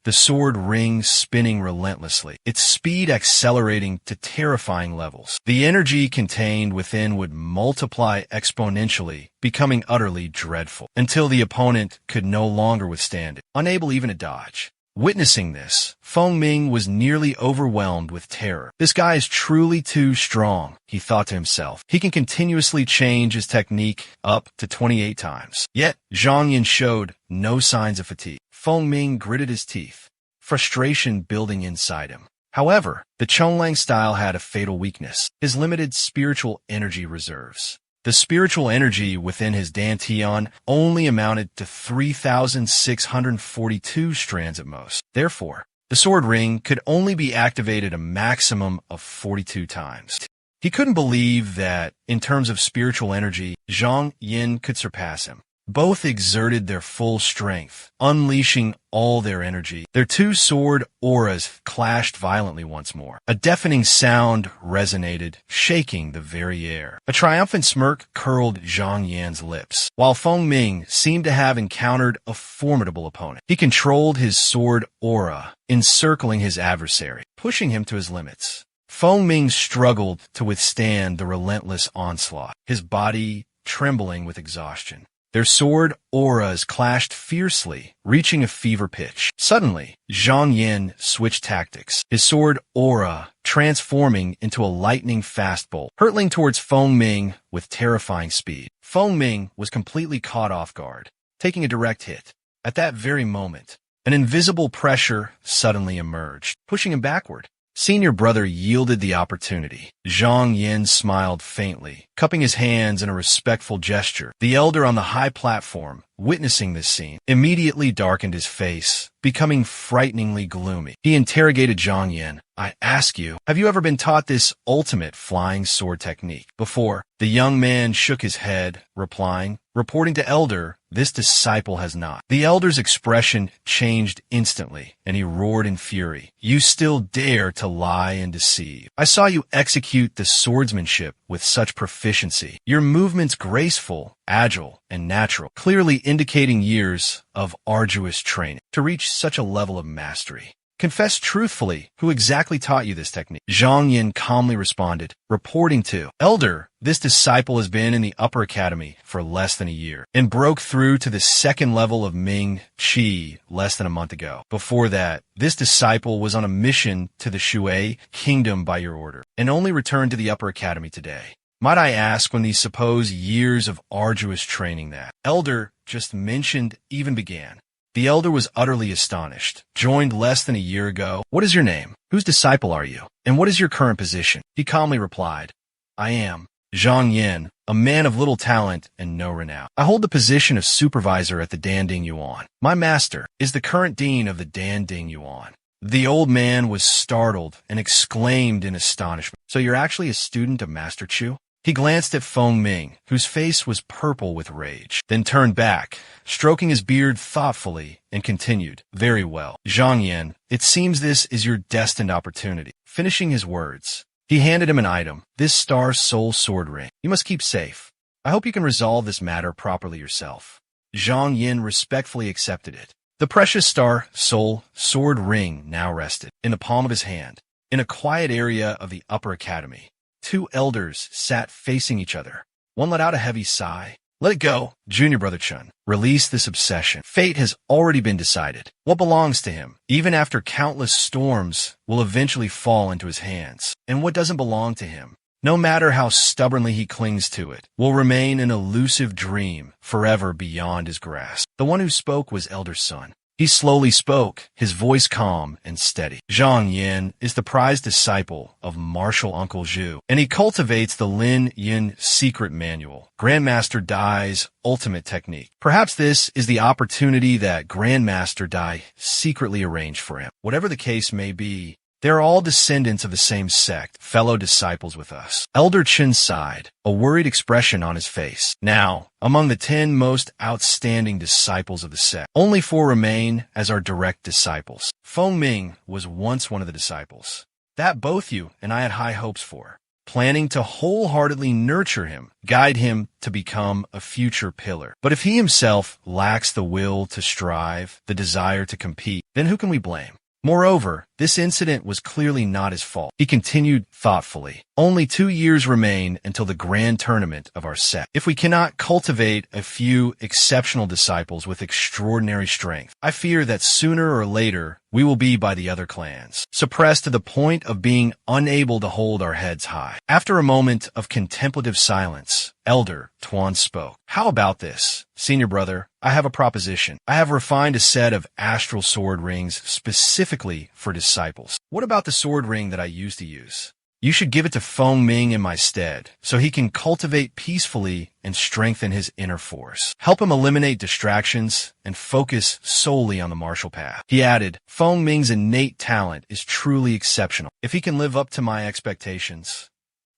the sword ring spinning relentlessly, its speed accelerating to terrifying levels. The energy contained within would multiply exponentially, becoming utterly dreadful, until the opponent could no longer withstand it, unable even to dodge. Witnessing this, Feng Ming was nearly overwhelmed with terror. This guy is truly too strong, he thought to himself. He can continuously change his technique up to 28 times. Yet, Zhang Yin showed no signs of fatigue. Feng Ming gritted his teeth, frustration building inside him. However, the Chonglang style had a fatal weakness: his limited spiritual energy reserves. The spiritual energy within his Dantian only amounted to 3,642 strands at most. Therefore, the sword ring could only be activated a maximum of 42 times. He couldn't believe that, in terms of spiritual energy, Zhang Yin could surpass him. Both exerted their full strength, unleashing all their energy. Their two sword auras clashed violently once more. A deafening sound resonated, shaking the very air. A triumphant smirk curled Zhang Yan's lips, while Feng Ming seemed to have encountered a formidable opponent. He controlled his sword aura, encircling his adversary, pushing him to his limits. Feng Ming struggled to withstand the relentless onslaught, his body trembling with exhaustion. Their sword auras clashed fiercely, reaching a fever pitch. Suddenly, Zhang Yin switched tactics, his sword aura transforming into a lightning-fast bolt, hurtling towards Feng Ming with terrifying speed. Feng Ming was completely caught off guard, taking a direct hit. At that very moment, an invisible pressure suddenly emerged, pushing him backward. Senior brother yielded the opportunity. Zhang Yin smiled faintly, cupping his hands in a respectful gesture. The elder on the high platform, witnessing this scene, immediately darkened his face, becoming frighteningly gloomy. He interrogated Zhang Yin. "I ask you, have you ever been taught this ultimate flying sword technique before?" The young man shook his head, replying, "Reporting to elder, this disciple has not." The elder's expression changed instantly, and he roared in fury. "You still dare to lie and deceive. I saw you execute the swordsmanship with such proficiency. Your movements graceful, agile, and natural, clearly indicating years of arduous training to reach such a level of mastery. Confess truthfully who exactly taught you this technique. Zhang Yin calmly responded, reporting to, Elder, this disciple has been in the upper academy for less than a year and broke through to the second level of Ming Qi less than a month ago. Before that, this disciple was on a mission to the Shui kingdom by your order and only returned to the upper academy today. Might I ask when these supposed years of arduous training that Elder just mentioned even began? The elder was utterly astonished. Joined less than a year ago. What is your name? Whose disciple are you? And what is your current position? He calmly replied, I am Zhang Yin, a man of little talent and no renown. I hold the position of supervisor at the Danding Yuan. My master is the current dean of the Danding Yuan. The old man was startled and exclaimed in astonishment. So you're actually a student of Master Chu? He glanced at Feng Ming, whose face was purple with rage, then turned back, stroking his beard thoughtfully, and continued, Very well, Zhang Yin, it seems this is your destined opportunity. Finishing his words, he handed him an item, this Star Soul sword ring. You must keep safe. I hope you can resolve this matter properly yourself. Zhang Yin respectfully accepted it. The precious Star Soul sword ring now rested in the palm of his hand, in a quiet area of the upper academy. Two elders sat facing each other. One let out a heavy sigh. Let it go, Junior Brother Chun. Release this obsession. Fate has already been decided. What belongs to him, even after countless storms, will eventually fall into his hands. And what doesn't belong to him, no matter how stubbornly he clings to it, will remain an elusive dream forever beyond his grasp. The one who spoke was Elder Sun. He slowly spoke, his voice calm and steady. Zhang Yin is the prized disciple of Martial Uncle Zhu, and he cultivates the Lin Yin secret manual, Grandmaster Dai's ultimate technique. Perhaps this is the opportunity that Grandmaster Dai secretly arranged for him. Whatever the case may be, they are all descendants of the same sect, fellow disciples with us. Elder Chen sighed, a worried expression on his face. Now, among the 10 most outstanding disciples of the sect, only 4 remain as our direct disciples. Feng Ming was once one of the disciples. That both you and I had high hopes for, planning to wholeheartedly nurture him, guide him to become a future pillar. But if he himself lacks the will to strive, the desire to compete, then who can we blame? Moreover, this incident was clearly not his fault. He continued thoughtfully. Only 2 years remain until the grand tournament of our sect. If we cannot cultivate a few exceptional disciples with extraordinary strength, I fear that sooner or later we will be by the other clans, suppressed to the point of being unable to hold our heads high. After a moment of contemplative silence, Elder Tuan spoke. How about this, Senior Brother? I have a proposition. I have refined a set of astral sword rings specifically for disciples. What about the sword ring that I used to use? You should give it to Feng Ming in my stead, so he can cultivate peacefully and strengthen his inner force. Help him eliminate distractions and focus solely on the martial path. He added, Feng Ming's innate talent is truly exceptional. If he can live up to my expectations,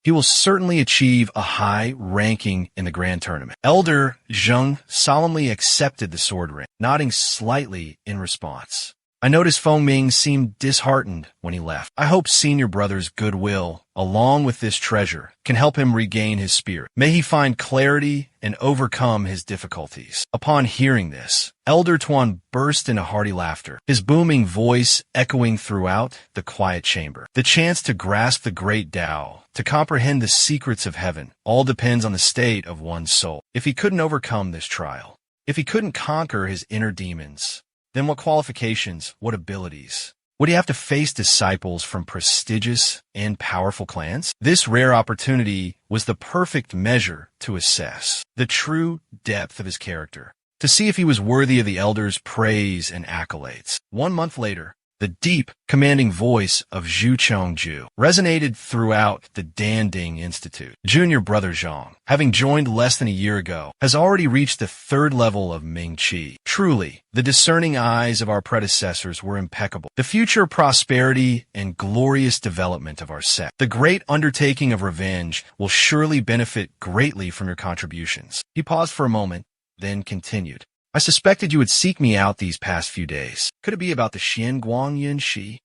he will certainly achieve a high ranking in the grand tournament. Elder Zheng solemnly accepted the sword ring, nodding slightly in response. I noticed Feng Ming seemed disheartened when he left. I hope Senior Brother's goodwill, along with this treasure, can help him regain his spirit. May he find clarity and overcome his difficulties. Upon hearing this, Elder Tuan burst into hearty laughter, his booming voice echoing throughout the quiet chamber. The chance to grasp the great Tao, to comprehend the secrets of heaven, all depends on the state of one's soul. If he couldn't overcome this trial, if he couldn't conquer his inner demons, then what qualifications, what abilities? Would he have to face disciples from prestigious and powerful clans? This rare opportunity was the perfect measure to assess the true depth of his character, to see if he was worthy of the elders' praise and accolades. 1 month later, the deep, commanding voice of Zhu Chongju resonated throughout the Danding Institute. Junior Brother Zhang, having joined less than a year ago, has already reached the 3rd level of Ming Qi. Truly, the discerning eyes of our predecessors were impeccable. The future prosperity and glorious development of our sect, the great undertaking of revenge, will surely benefit greatly from your contributions. He paused for a moment, then continued. I suspected you would seek me out these past few days. Could it be about the Xian Guang Yin Shi?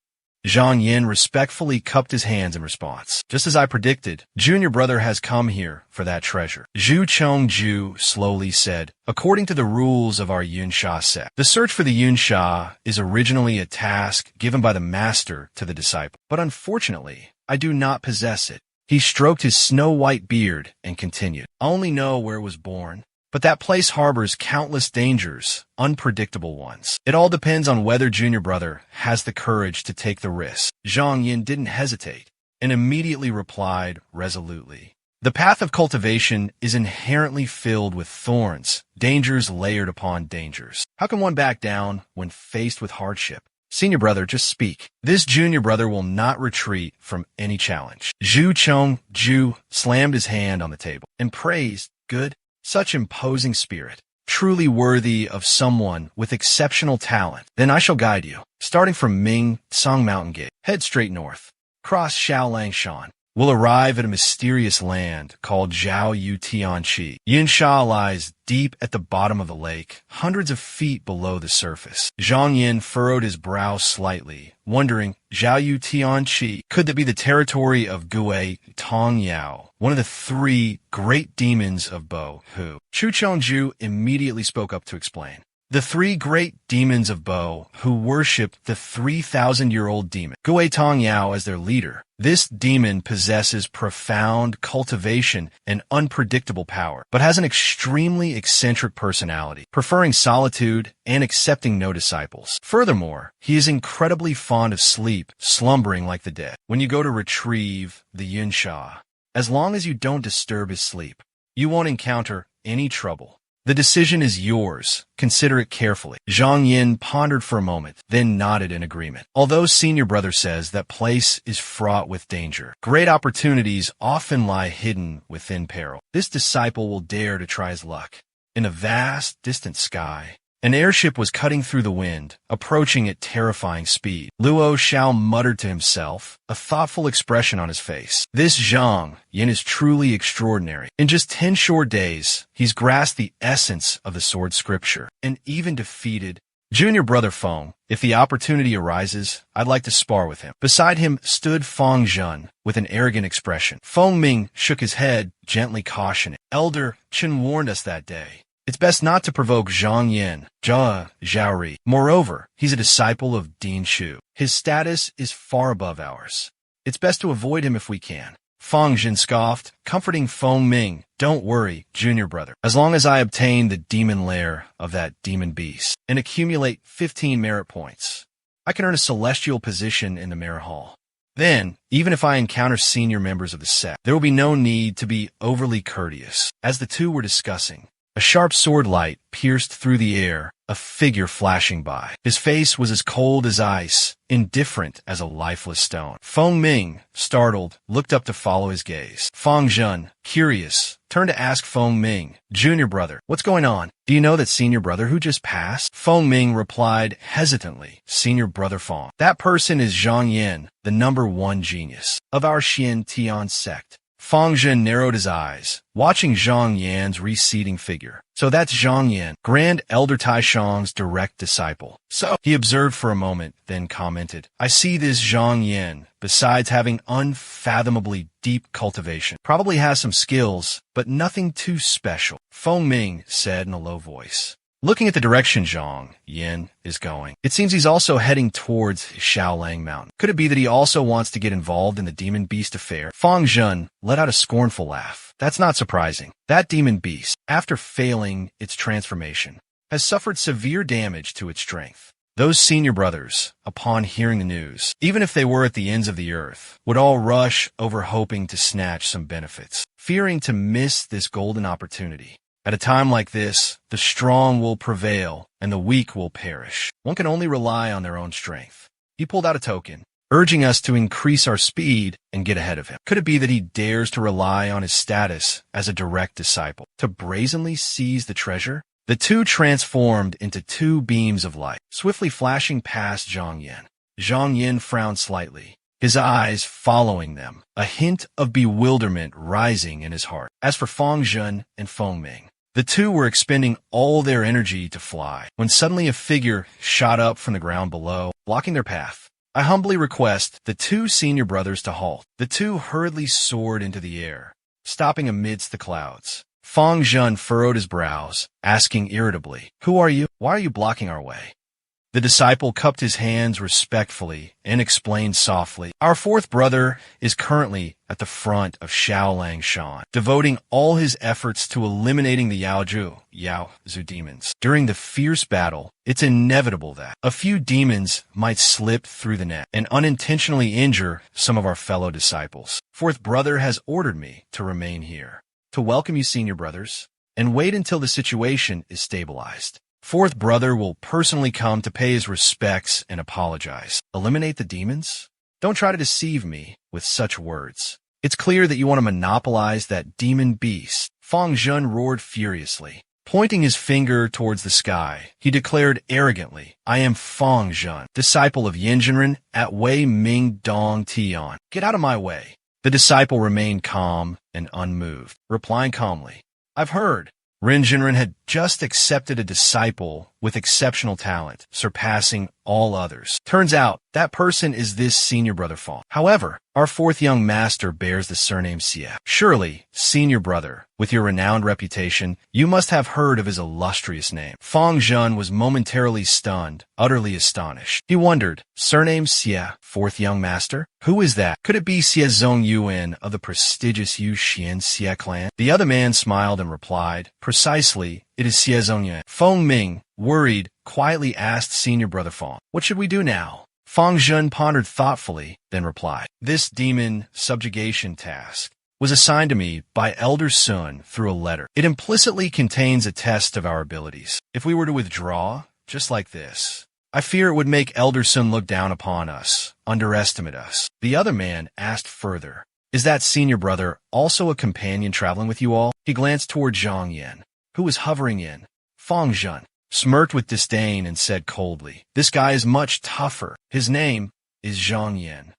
Zhang Yin respectfully cupped his hands in response. Just as I predicted, Junior Brother has come here for that treasure. Zhu Chongju slowly said, according to the rules of our Yunsha sect, the search for the Yunsha is originally a task given by the master to the disciple. But unfortunately, I do not possess it. He stroked his snow-white beard and continued, I only know where it was born. But that place harbors countless dangers, unpredictable ones. It all depends on whether Junior Brother has the courage to take the risk. Zhang Yin didn't hesitate and immediately replied resolutely. The path of cultivation is inherently filled with thorns, dangers layered upon dangers. How can one back down when faced with hardship? Senior Brother, just speak. This Junior Brother will not retreat from any challenge. Zhu Chongju slammed his hand on the table and praised, good. Such imposing spirit, truly worthy of someone with exceptional talent. Then I shall guide you. Starting from Ming Song Mountain Gate, head straight north. Cross Xiaolangshan. We'll arrive at a mysterious land called Zhao Yu Tianqi. Yinsha lies deep at the bottom of the lake, hundreds of feet below the surface. Zhang Yin furrowed his brow slightly, wondering, Zhao Yu Tianqi, could that be the territory of Gue Tong Yao, one of the three great demons of Bo, who? Chu Chongju immediately spoke up to explain. The three great demons of Bo, who worship the 3,000-year-old demon, Gue Tong Yao as their leader. This demon possesses profound cultivation and unpredictable power, but has an extremely eccentric personality, preferring solitude and accepting no disciples. Furthermore, he is incredibly fond of sleep, slumbering like the dead. When you go to retrieve the Yunsha, as long as you don't disturb his sleep, you won't encounter any trouble. The decision is yours. Consider it carefully. Zhang Yin pondered for a moment, then nodded in agreement. Although Senior Brother says that place is fraught with danger, great opportunities often lie hidden within peril. This disciple will dare to try his luck. In a vast, distant sky, an airship was cutting through the wind, approaching at terrifying speed. Luo Xiao muttered to himself, a thoughtful expression on his face. This Zhang Yin is truly extraordinary. In just 10 short days, he's grasped the essence of the sword scripture and even defeated Junior Brother Feng. If the opportunity arises, I'd like to spar with him. Beside him stood Feng Zhen with an arrogant expression. Feng Ming shook his head, gently cautioning. Elder Chen warned us that day. It's best not to provoke Zhang Yin, Jia Zhaori. Moreover, he's a disciple of Dean Shu. His status is far above ours. It's best to avoid him if we can. Feng Zhen scoffed, comforting Feng Ming. Don't worry, Junior Brother. As long as I obtain the demon lair of that demon beast and accumulate 15 merit points, I can earn a celestial position in the Merit Hall. Then, even if I encounter senior members of the sect, there will be no need to be overly courteous. As the two were discussing, a sharp sword light pierced through the air, a figure flashing by. His face was as cold as ice, indifferent as a lifeless stone. Feng Ming, startled, looked up to follow his gaze. Feng Zhen, curious, turned to ask Feng Ming, Junior Brother, what's going on? Do you know that Senior Brother who just passed? Feng Ming replied hesitantly, Senior Brother Feng. That person is Zhang Yin, the #1 genius of our Xian Tian sect. Feng Zhen narrowed his eyes, watching Zhang Yan's receding figure. So that's Zhang Yan, Grand Elder Taishang's direct disciple. So, he observed for a moment, then commented, I see this Zhang Yan, besides having unfathomably deep cultivation, probably has some skills, but nothing too special. Feng Ming said in a low voice. Looking at the direction Zhang Yin is going, it seems he's also heading towards Xiaolang Mountain. Could it be that he also wants to get involved in the demon beast affair? Feng Zhen let out a scornful laugh. That's not surprising. That demon beast, after failing its transformation, has suffered severe damage to its strength. Those senior brothers, upon hearing the news, even if they were at the ends of the earth, would all rush over hoping to snatch some benefits, fearing to miss this golden opportunity. At a time like this, the strong will prevail and the weak will perish. One can only rely on their own strength. He pulled out a token, urging us to increase our speed and get ahead of him. Could it be that he dares to rely on his status as a direct disciple to brazenly seize the treasure? The two transformed into two beams of light, swiftly flashing past Zhang Yin. Zhang Yin frowned slightly, his eyes following them, a hint of bewilderment rising in his heart. As for Feng Zhen and Feng Ming, the two were expending all their energy to fly, when suddenly a figure shot up from the ground below, blocking their path. I humbly request the two senior brothers to halt. The two hurriedly soared into the air, stopping amidst the clouds. Fang Zhen furrowed his brows, asking irritably, "Who are you? Why are you blocking our way?" The disciple cupped his hands respectfully and explained softly, "Our fourth brother is currently at the front of Shaolang Shan, devoting all his efforts to eliminating the Yaozu demons. During the fierce battle, it's inevitable that a few demons might slip through the net and unintentionally injure some of our fellow disciples. Fourth brother has ordered me to remain here, to welcome you senior brothers, and wait until the situation is stabilized. Fourth brother will personally come to pay his respects and apologize. Eliminate the demons? Don't try to deceive me with such words. It's clear that you want to monopolize that demon beast." Fang Zhen roared furiously. Pointing his finger towards the sky, he declared arrogantly, "I am Fang Zhen, disciple of Yinzhenren at Wei Ming Dong Tian. Get out of my way." The disciple remained calm and unmoved, replying calmly, "I've heard. Rinjinren had just accepted a disciple with exceptional talent, surpassing all others. Turns out, that person is this senior brother Fang. However, our fourth young master bears the surname Xie. Surely, senior brother, with your renowned reputation, you must have heard of his illustrious name." Fang Zhen was momentarily stunned, utterly astonished. He wondered, surname Xie, fourth young master? Who is that? Could it be Xie Zong Yuan of the prestigious Yu Xian Xie clan? The other man smiled and replied, "Precisely, it is Xie Zong Yuan." Feng Ming, worried, quietly asked senior brother Fang, "What should we do now?" Fang Zhen pondered thoughtfully, then replied, "This demon subjugation task was assigned to me by Elder Sun through a letter. It implicitly contains a test of our abilities. If we were to withdraw, just like this, I fear it would make Elder Sun look down upon us, underestimate us." The other man asked further, "Is that senior brother also a companion traveling with you all?" He glanced toward Zhang Yan, who was hovering in. Fang Zhen smirked with disdain and said coldly, "This guy is much tougher. His name is Zhang Yan,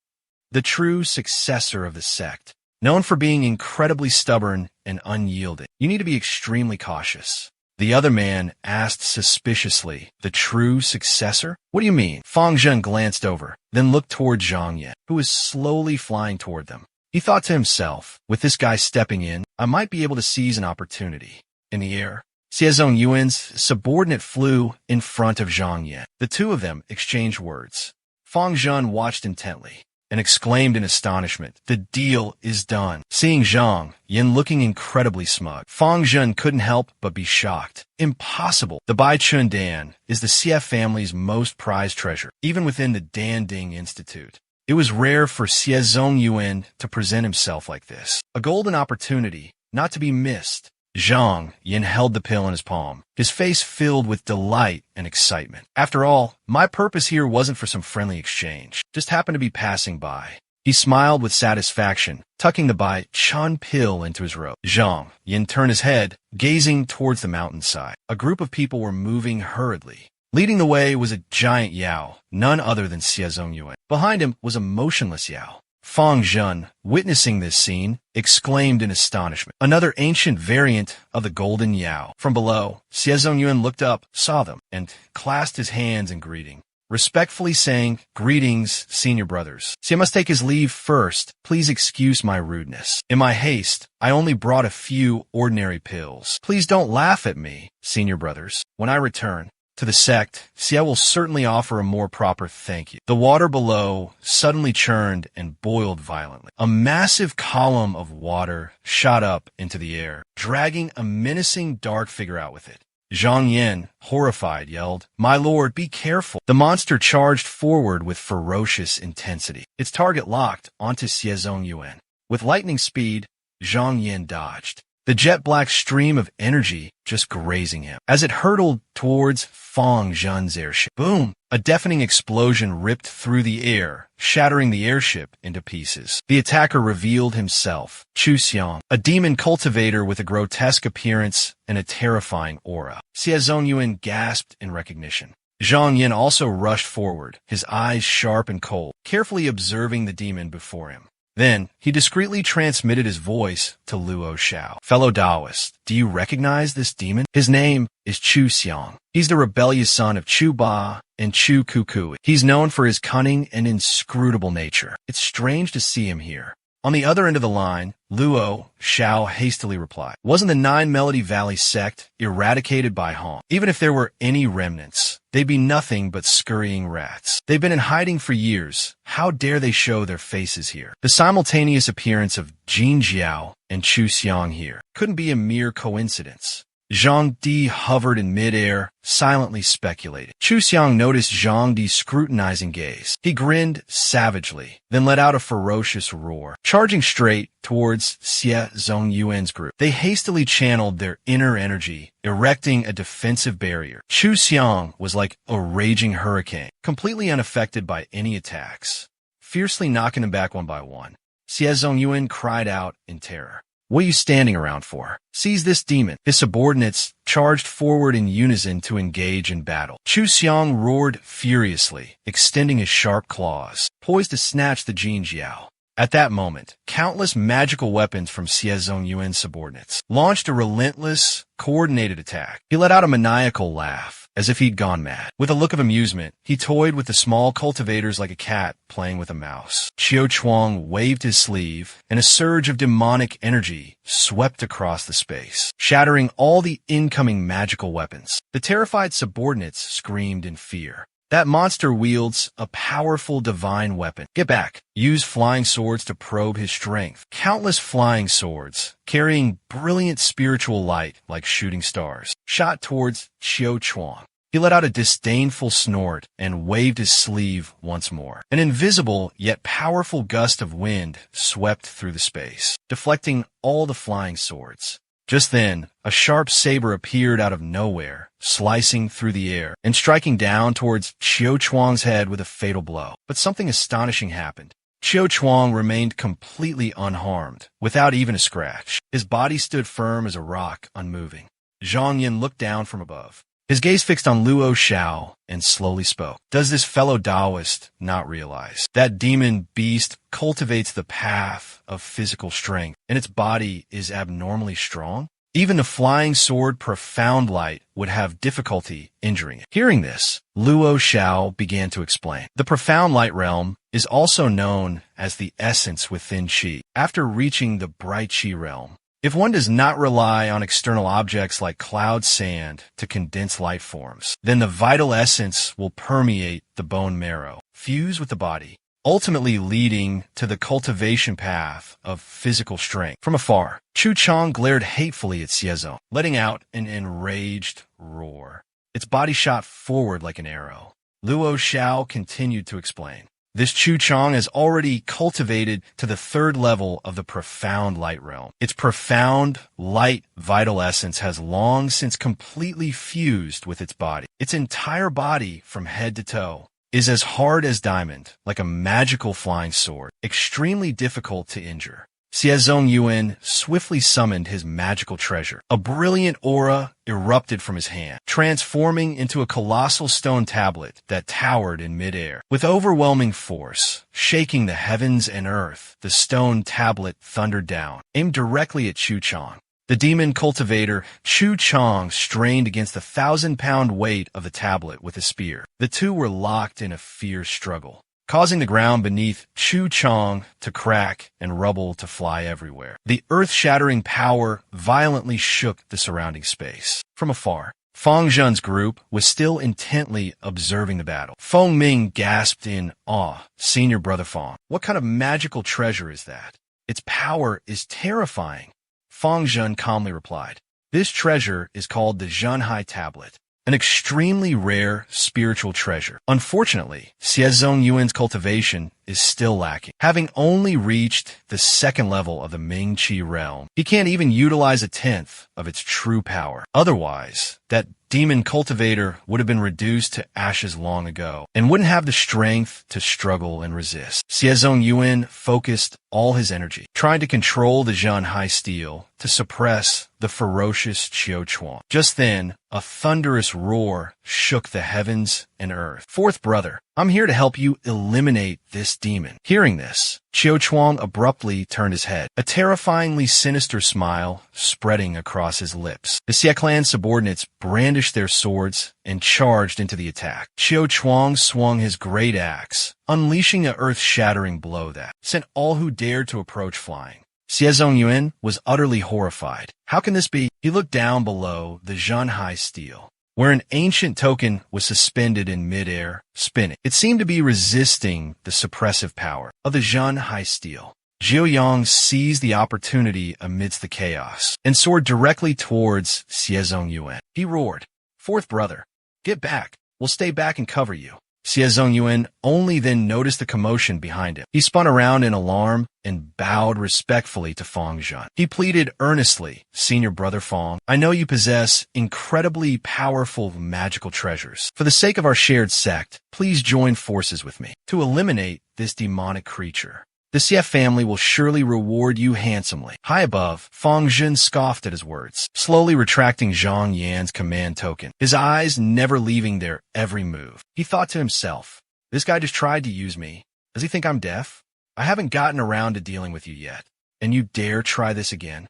the true successor of the sect, known for being incredibly stubborn and unyielding. You need to be extremely cautious." The other man asked suspiciously, "The true successor? What do you mean?" Fang Zhen glanced over, then looked toward Zhang Yan, who was slowly flying toward them. He thought to himself, with this guy stepping in, I might be able to seize an opportunity. In the air, Xie Zong Yuan's subordinate flew in front of Zhang Yan. The two of them exchanged words. Fang Zhen watched intently and exclaimed in astonishment, "The deal is done." Seeing Zhang Yan looking incredibly smug, Fang Zhen couldn't help but be shocked. Impossible! The Bai Chun Dan is the Xie family's most prized treasure, even within the Dan Ding Institute. It was rare for Xie Zong Yuan to present himself like this. A golden opportunity, not to be missed. Zhang Yan held the pill in his palm, his face filled with delight and excitement. "After all, my purpose here wasn't for some friendly exchange. Just happened to be passing by." He smiled with satisfaction, tucking the Bai Chun pill into his robe. Zhang Yan turned his head, gazing towards the mountainside. A group of people were moving hurriedly. Leading the way was a giant Yao, none other than Xie Zong Yuan. Behind him was a motionless Yao. Fang Zhen, witnessing this scene, exclaimed in astonishment. Another ancient variant of the golden Yao. From below, Xie Zong Yuan looked up, saw them, and clasped his hands in greeting, respectfully saying, "Greetings, senior brothers. Xie must take his leave first. Please excuse my rudeness. In my haste, I only brought a few ordinary pills. Please don't laugh at me, senior brothers. When I return to the sect, Xie will certainly offer a more proper thank you." The water below suddenly churned and boiled violently. A massive column of water shot up into the air, dragging a menacing dark figure out with it. Zhang Yan, horrified, yelled, "My lord, be careful." The monster charged forward with ferocious intensity, its target locked onto Xie Zong Yuan. With lightning speed, Zhang Yan dodged, the jet-black stream of energy just grazing him. As it hurtled towards Fang Zhen's airship, boom! A deafening explosion ripped through the air, shattering the airship into pieces. The attacker revealed himself, Chu Xiang, a demon cultivator with a grotesque appearance and a terrifying aura. Xie Zong Yuan gasped in recognition. Zhang Yan also rushed forward, his eyes sharp and cold, carefully observing the demon before him. Then, he discreetly transmitted his voice to Luo Xiao. Fellow Taoist, do you recognize this demon? His name is Chu Xiang. He's the rebellious son of Chu Ba and Chu Kukui. He's known for his cunning and inscrutable nature. It's strange to see him here. On the other end of the line, Luo Xiao hastily replied, wasn't the Nine Melody Valley sect eradicated by Hong? Even if there were any remnants, they'd be nothing but scurrying rats. They've been in hiding for years. How dare they show their faces here? The simultaneous appearance of Jin Jiao and Chu Xiang here couldn't be a mere coincidence. Zhang Di hovered in midair, silently speculating. Chu Xiang noticed Zhang Di's scrutinizing gaze. He grinned savagely, then let out a ferocious roar. Charging straight towards Xie Zongyuan's group, they hastily channeled their inner energy, erecting a defensive barrier. Chu Xiang was like a raging hurricane, completely unaffected by any attacks, fiercely knocking them back one by one. Xie Zongyuan cried out in terror. What are you standing around for? Seize this demon. His subordinates charged forward in unison to engage in battle. Chu Xiang roared furiously, extending his sharp claws, poised to snatch the Jin Jiao. At that moment, countless magical weapons from Xie Zongyuan's subordinates launched a relentless, coordinated attack. He let out a maniacal laugh, as if he'd gone mad. With a look of amusement, he toyed with the small cultivators like a cat playing with a mouse. Qiu Chuang waved his sleeve, and a surge of demonic energy swept across the space, shattering all the incoming magical weapons. The terrified subordinates screamed in fear. That monster wields a powerful divine weapon. Get back. Use flying swords to probe his strength. Countless flying swords, carrying brilliant spiritual light like shooting stars, shot towards Qiu Chuang. He let out a disdainful snort and waved his sleeve once more. An invisible yet powerful gust of wind swept through the space, deflecting all the flying swords. Just then, a sharp saber appeared out of nowhere, slicing through the air and striking down towards Qiu Chuang's head with a fatal blow. But something astonishing happened. Qiu Chuang remained completely unharmed, without even a scratch. His body stood firm as a rock, unmoving. Zhang Yin looked down from above, his gaze fixed on Luo Xiao, and slowly spoke. Does this fellow Taoist not realize that demon beast cultivates the path of physical strength, and its body is abnormally strong? Even the flying sword Profound Light would have difficulty injuring it. Hearing this, Luo Xiao began to explain. The Profound Light realm is also known as the essence within Qi. After reaching the bright Qi realm, if one does not rely on external objects like cloud sand to condense light forms, then the vital essence will permeate the bone marrow, fuse with the body, ultimately leading to the cultivation path of physical strength. From afar, Chu Chang glared hatefully at Xiezong, letting out an enraged roar. Its body shot forward like an arrow. Luo Xiao continued to explain. This Chu Chang has already cultivated to the third level of the Profound Light realm. Its Profound Light vital essence has long since completely fused with its body. Its entire body, from head to toe, is as hard as diamond, like a magical flying sword, extremely difficult to injure. Xie Zongyuan swiftly summoned his magical treasure. A brilliant aura erupted from his hand, transforming into a colossal stone tablet that towered in midair. With overwhelming force, shaking the heavens and earth, the stone tablet thundered down, aimed directly at Chu Chang. The demon cultivator, Chu Chang, strained against the 1,000-pound weight of the tablet with a spear. The two were locked in a fierce struggle, causing the ground beneath Chu Chang to crack and rubble to fly everywhere. The earth-shattering power violently shook the surrounding space. From afar, Fang Zhen's group was still intently observing the battle. Feng Ming gasped in awe. Senior Brother Fang, what kind of magical treasure is that? Its power is terrifying. Fang Zhen calmly replied. This treasure is called the Zhenhai Tablet, an extremely rare spiritual treasure. Unfortunately, Xie Zongyuan's cultivation is still lacking. Having only reached the second level of the Ming Qi realm, he can't even utilize a tenth of its true power. Otherwise, that demon cultivator would have been reduced to ashes long ago and wouldn't have the strength to struggle and resist. Xie Zongyuan focused all his energy, trying to control the Zhenhai steel to suppress the ferocious Qiu Chuang. Just then, a thunderous roar shook the heavens and earth. Fourth brother, I'm here to help you eliminate this demon. Hearing this, Qiu Chuang abruptly turned his head, a terrifyingly sinister smile spreading across his lips. The Xie clan subordinates brandished their swords and charged into the attack. Qiu Chuang swung his great axe, unleashing an earth-shattering blow that sent all who dared to approach flying. Xie Zongyuan was utterly horrified. How can this be? He looked down below the Zhanhai stele, where an ancient token was suspended in midair, spinning. It seemed to be resisting the suppressive power of the Zhanhai stele. Zhou Yang seized the opportunity amidst the chaos and soared directly towards Xie Zongyuan. He roared, "Fourth brother, get back. We'll stay back and cover you." Xie Zongyuan only then noticed the commotion behind him. He spun around in alarm and bowed respectfully to Fang Zhen. He pleaded earnestly, "Senior brother Fang, I know you possess incredibly powerful magical treasures. For the sake of our shared sect, please join forces with me to eliminate this demonic creature. The Xie family will surely reward you handsomely." High above, Fang Zhen scoffed at his words, slowly retracting Zhang Yan's command token, his eyes never leaving their every move. He thought to himself, "This guy just tried to use me. Does he think I'm deaf? I haven't gotten around to dealing with you yet, and you dare try this again?"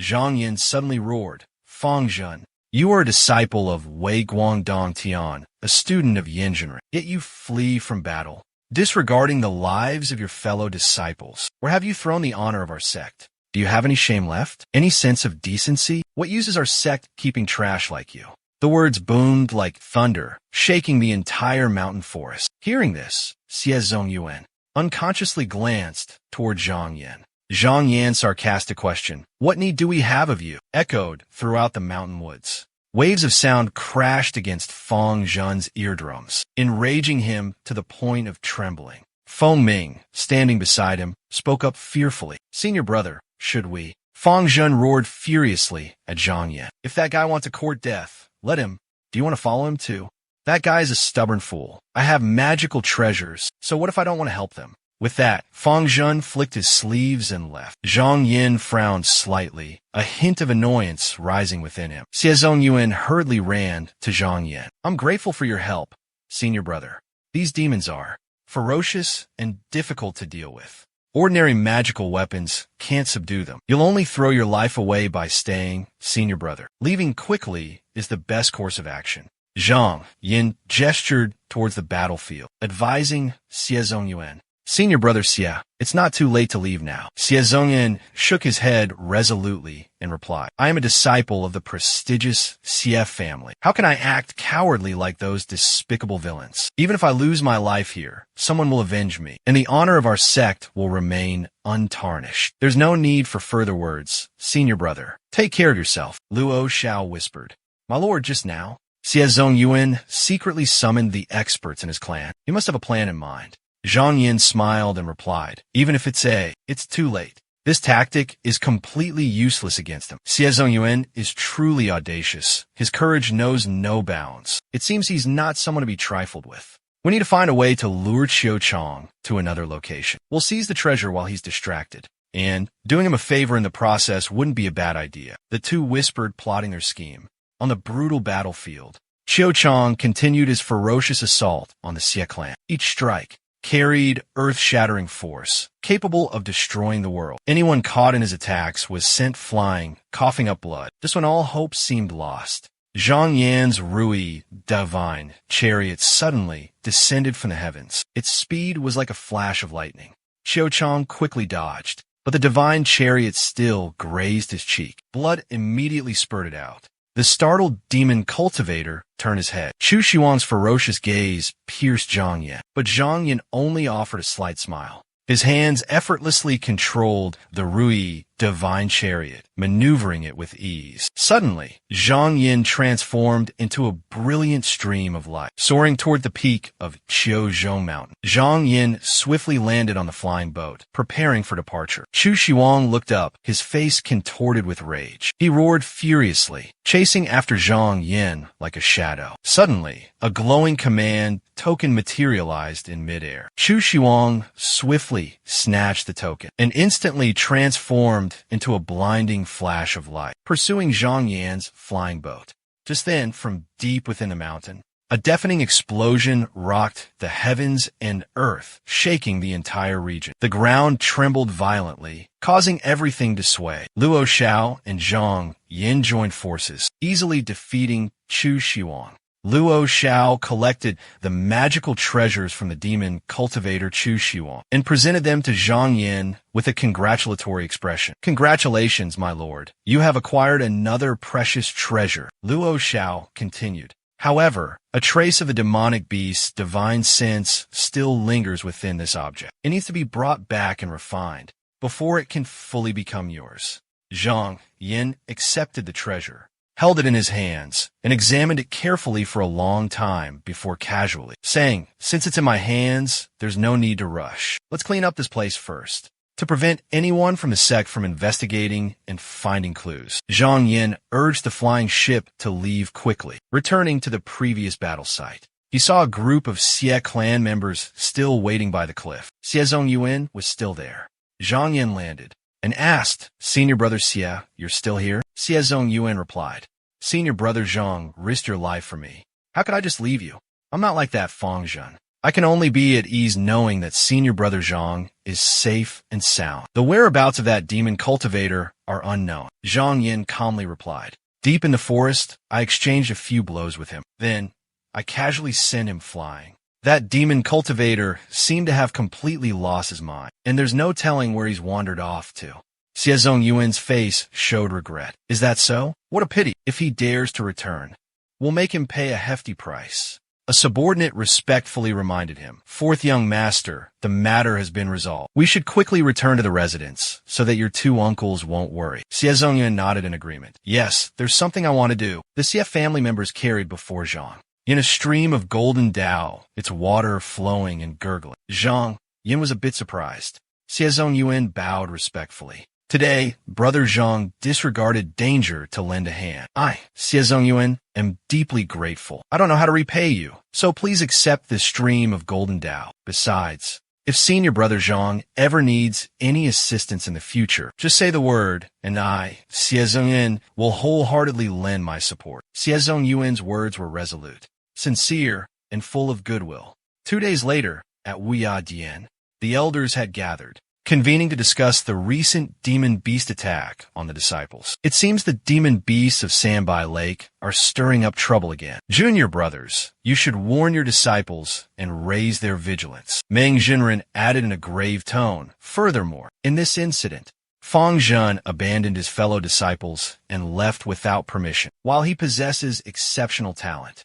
Zhang Yan suddenly roared, "Fang Zhen, you are a disciple of Wei Guangdong Tian, a student of Yanzhenren, yet you flee from battle, disregarding the lives of your fellow disciples. Where have you thrown the honor of our sect? Do you have any shame left? Any sense of decency? What use is our sect keeping trash like you?" The words boomed like thunder, shaking the entire mountain forest. Hearing this, Xie Zongyuan unconsciously glanced toward Zhang Yan. Zhang Yan's sarcastic question, "What need do we have of you?" echoed throughout the mountain woods. Waves of sound crashed against Fang Zhen's eardrums, enraging him to the point of trembling. Feng Ming, standing beside him, spoke up fearfully, "Senior brother, should we?" Fang Zhen roared furiously at Zhang Yan. "If that guy wants to court death, let him. Do you want to follow him too? That guy is a stubborn fool. I have magical treasures, so what if I don't want to help them?" With that, Fang Zhen flicked his sleeves and left. Zhang Yin frowned slightly, a hint of annoyance rising within him. Xie Zongyuan hurriedly ran to Zhang Yan. "I'm grateful for your help, senior brother. These demons are ferocious and difficult to deal with. Ordinary magical weapons can't subdue them. You'll only throw your life away by staying, senior brother. Leaving quickly is the best course of action." Zhang Yin gestured towards the battlefield, advising Xie Zongyuan, "Senior brother Xie, it's not too late to leave now." Xie Zongyuan shook his head resolutely and replied, "I am a disciple of the prestigious Xie family. How can I act cowardly like those despicable villains? Even if I lose my life here, someone will avenge me, and the honor of our sect will remain untarnished. There's no need for further words, senior brother. Take care of yourself." Luo Xiao whispered, "My lord, just now." Xie Zongyuan secretly summoned the experts in his clan. "He must have a plan in mind." Zhang Yin smiled and replied, "Even if it's too late. This tactic is completely useless against him. Xie Zongyuan is truly audacious. His courage knows no bounds. It seems he's not someone to be trifled with. We need to find a way to lure Qiu Chang to another location. We'll seize the treasure while he's distracted. And doing him a favor in the process wouldn't be a bad idea." The two whispered, plotting their scheme. On the brutal battlefield, Qiu Chang continued his ferocious assault on the Xie clan. Each strike carried earth-shattering force, capable of destroying the world. Anyone caught in his attacks was sent flying, coughing up blood. Just when all hope seemed lost, Zhang Yan's Rui divine chariot suddenly descended from the heavens. Its speed was like a flash of lightning. Qiu Chang quickly dodged, but the divine chariot still grazed his cheek. Blood immediately spurted out. The startled demon cultivator turned his head. Chu Xuan's ferocious gaze pierced Zhang Yan, but Zhang Yan only offered a slight smile. His hands effortlessly controlled the Rui divine chariot, maneuvering it with ease. Suddenly, Zhang Yin transformed into a brilliant stream of light, soaring toward the peak of Qiuzhou Mountain. Zhang Yin swiftly landed on the flying boat, preparing for departure. Chu Xuang looked up, his face contorted with rage. He roared furiously, chasing after Zhang Yin like a shadow. Suddenly, a glowing command token materialized in midair. Chu Xuang swiftly snatched the token and instantly transformed instant into a blinding flash of light, pursuing Zhang Yan's flying boat. Just then, from deep within the mountain, a deafening explosion rocked the heavens and earth, shaking the entire region. The ground trembled violently, causing everything to sway. Luo Xiao and Zhang Yin joined forces, easily defeating Chu Xiuang. Luo Xiao collected the magical treasures from the demon cultivator Chu Xiuang and presented them to Zhang Yin with a congratulatory expression. "Congratulations, my lord. You have acquired another precious treasure," Luo Xiao continued. However, a trace of the demonic beast's divine sense still lingers within this object. It needs to be brought back and refined before it can fully become yours. Zhang Yin accepted the treasure, held it in his hands, and examined it carefully for a long time before casually saying, "Since it's in my hands, there's no need to rush. Let's clean up this place first." To prevent anyone from the sect from investigating and finding clues, Zhang Yin urged the flying ship to leave quickly, returning to the previous battle site. He saw a group of Xie clan members still waiting by the cliff. Xie Zongyuan was still there. Zhang Yin landed and asked, "Senior brother Xie, you're still here?" Xie Zongyuan replied, "Senior brother Zhang risked your life for me. How could I just leave you? I'm not like that Fang Zhen. I can only be at ease knowing that senior brother Zhang is safe and sound. The whereabouts of that demon cultivator are unknown." Zhang Yin calmly replied, "Deep in the forest, I exchanged a few blows with him. Then, I casually sent him flying. That demon cultivator seemed to have completely lost his mind, and there's no telling where he's wandered off to." Xie Zongyuan's face showed regret. "Is that so? What a pity. If he dares to return, we'll make him pay a hefty price." A subordinate respectfully reminded him, "Fourth young master, the matter has been resolved. We should quickly return to the residence so that your two uncles won't worry." Xie Zongyuan nodded in agreement. "Yes, there's something I want to do." The Xie family members carried before Zhang Yin a stream of golden Tao, its water flowing and gurgling. Zhang Yin was a bit surprised. Xie Zongyuan bowed respectfully. Today, brother Zhang disregarded danger to lend a hand. "I, Xie Zongyuan, am deeply grateful. I don't know how to repay you, so please accept this stream of golden Tao. Besides, if senior brother Zhang ever needs any assistance in the future, just say the word, and I, Xie Zongyuan, will wholeheartedly lend my support." Xie Zongyuan's words were resolute, sincere, and full of goodwill. 2 days later, at Wuya Dian, the elders had gathered, convening to discuss the recent demon beast attack on the disciples. It seems the demon beasts of Sandbai Lake are stirring up trouble again. "Junior brothers, you should warn your disciples and raise their vigilance," Meng Jinren added in a grave tone. "Furthermore, in this incident, Fang Zhen abandoned his fellow disciples and left without permission. While he possesses exceptional talent,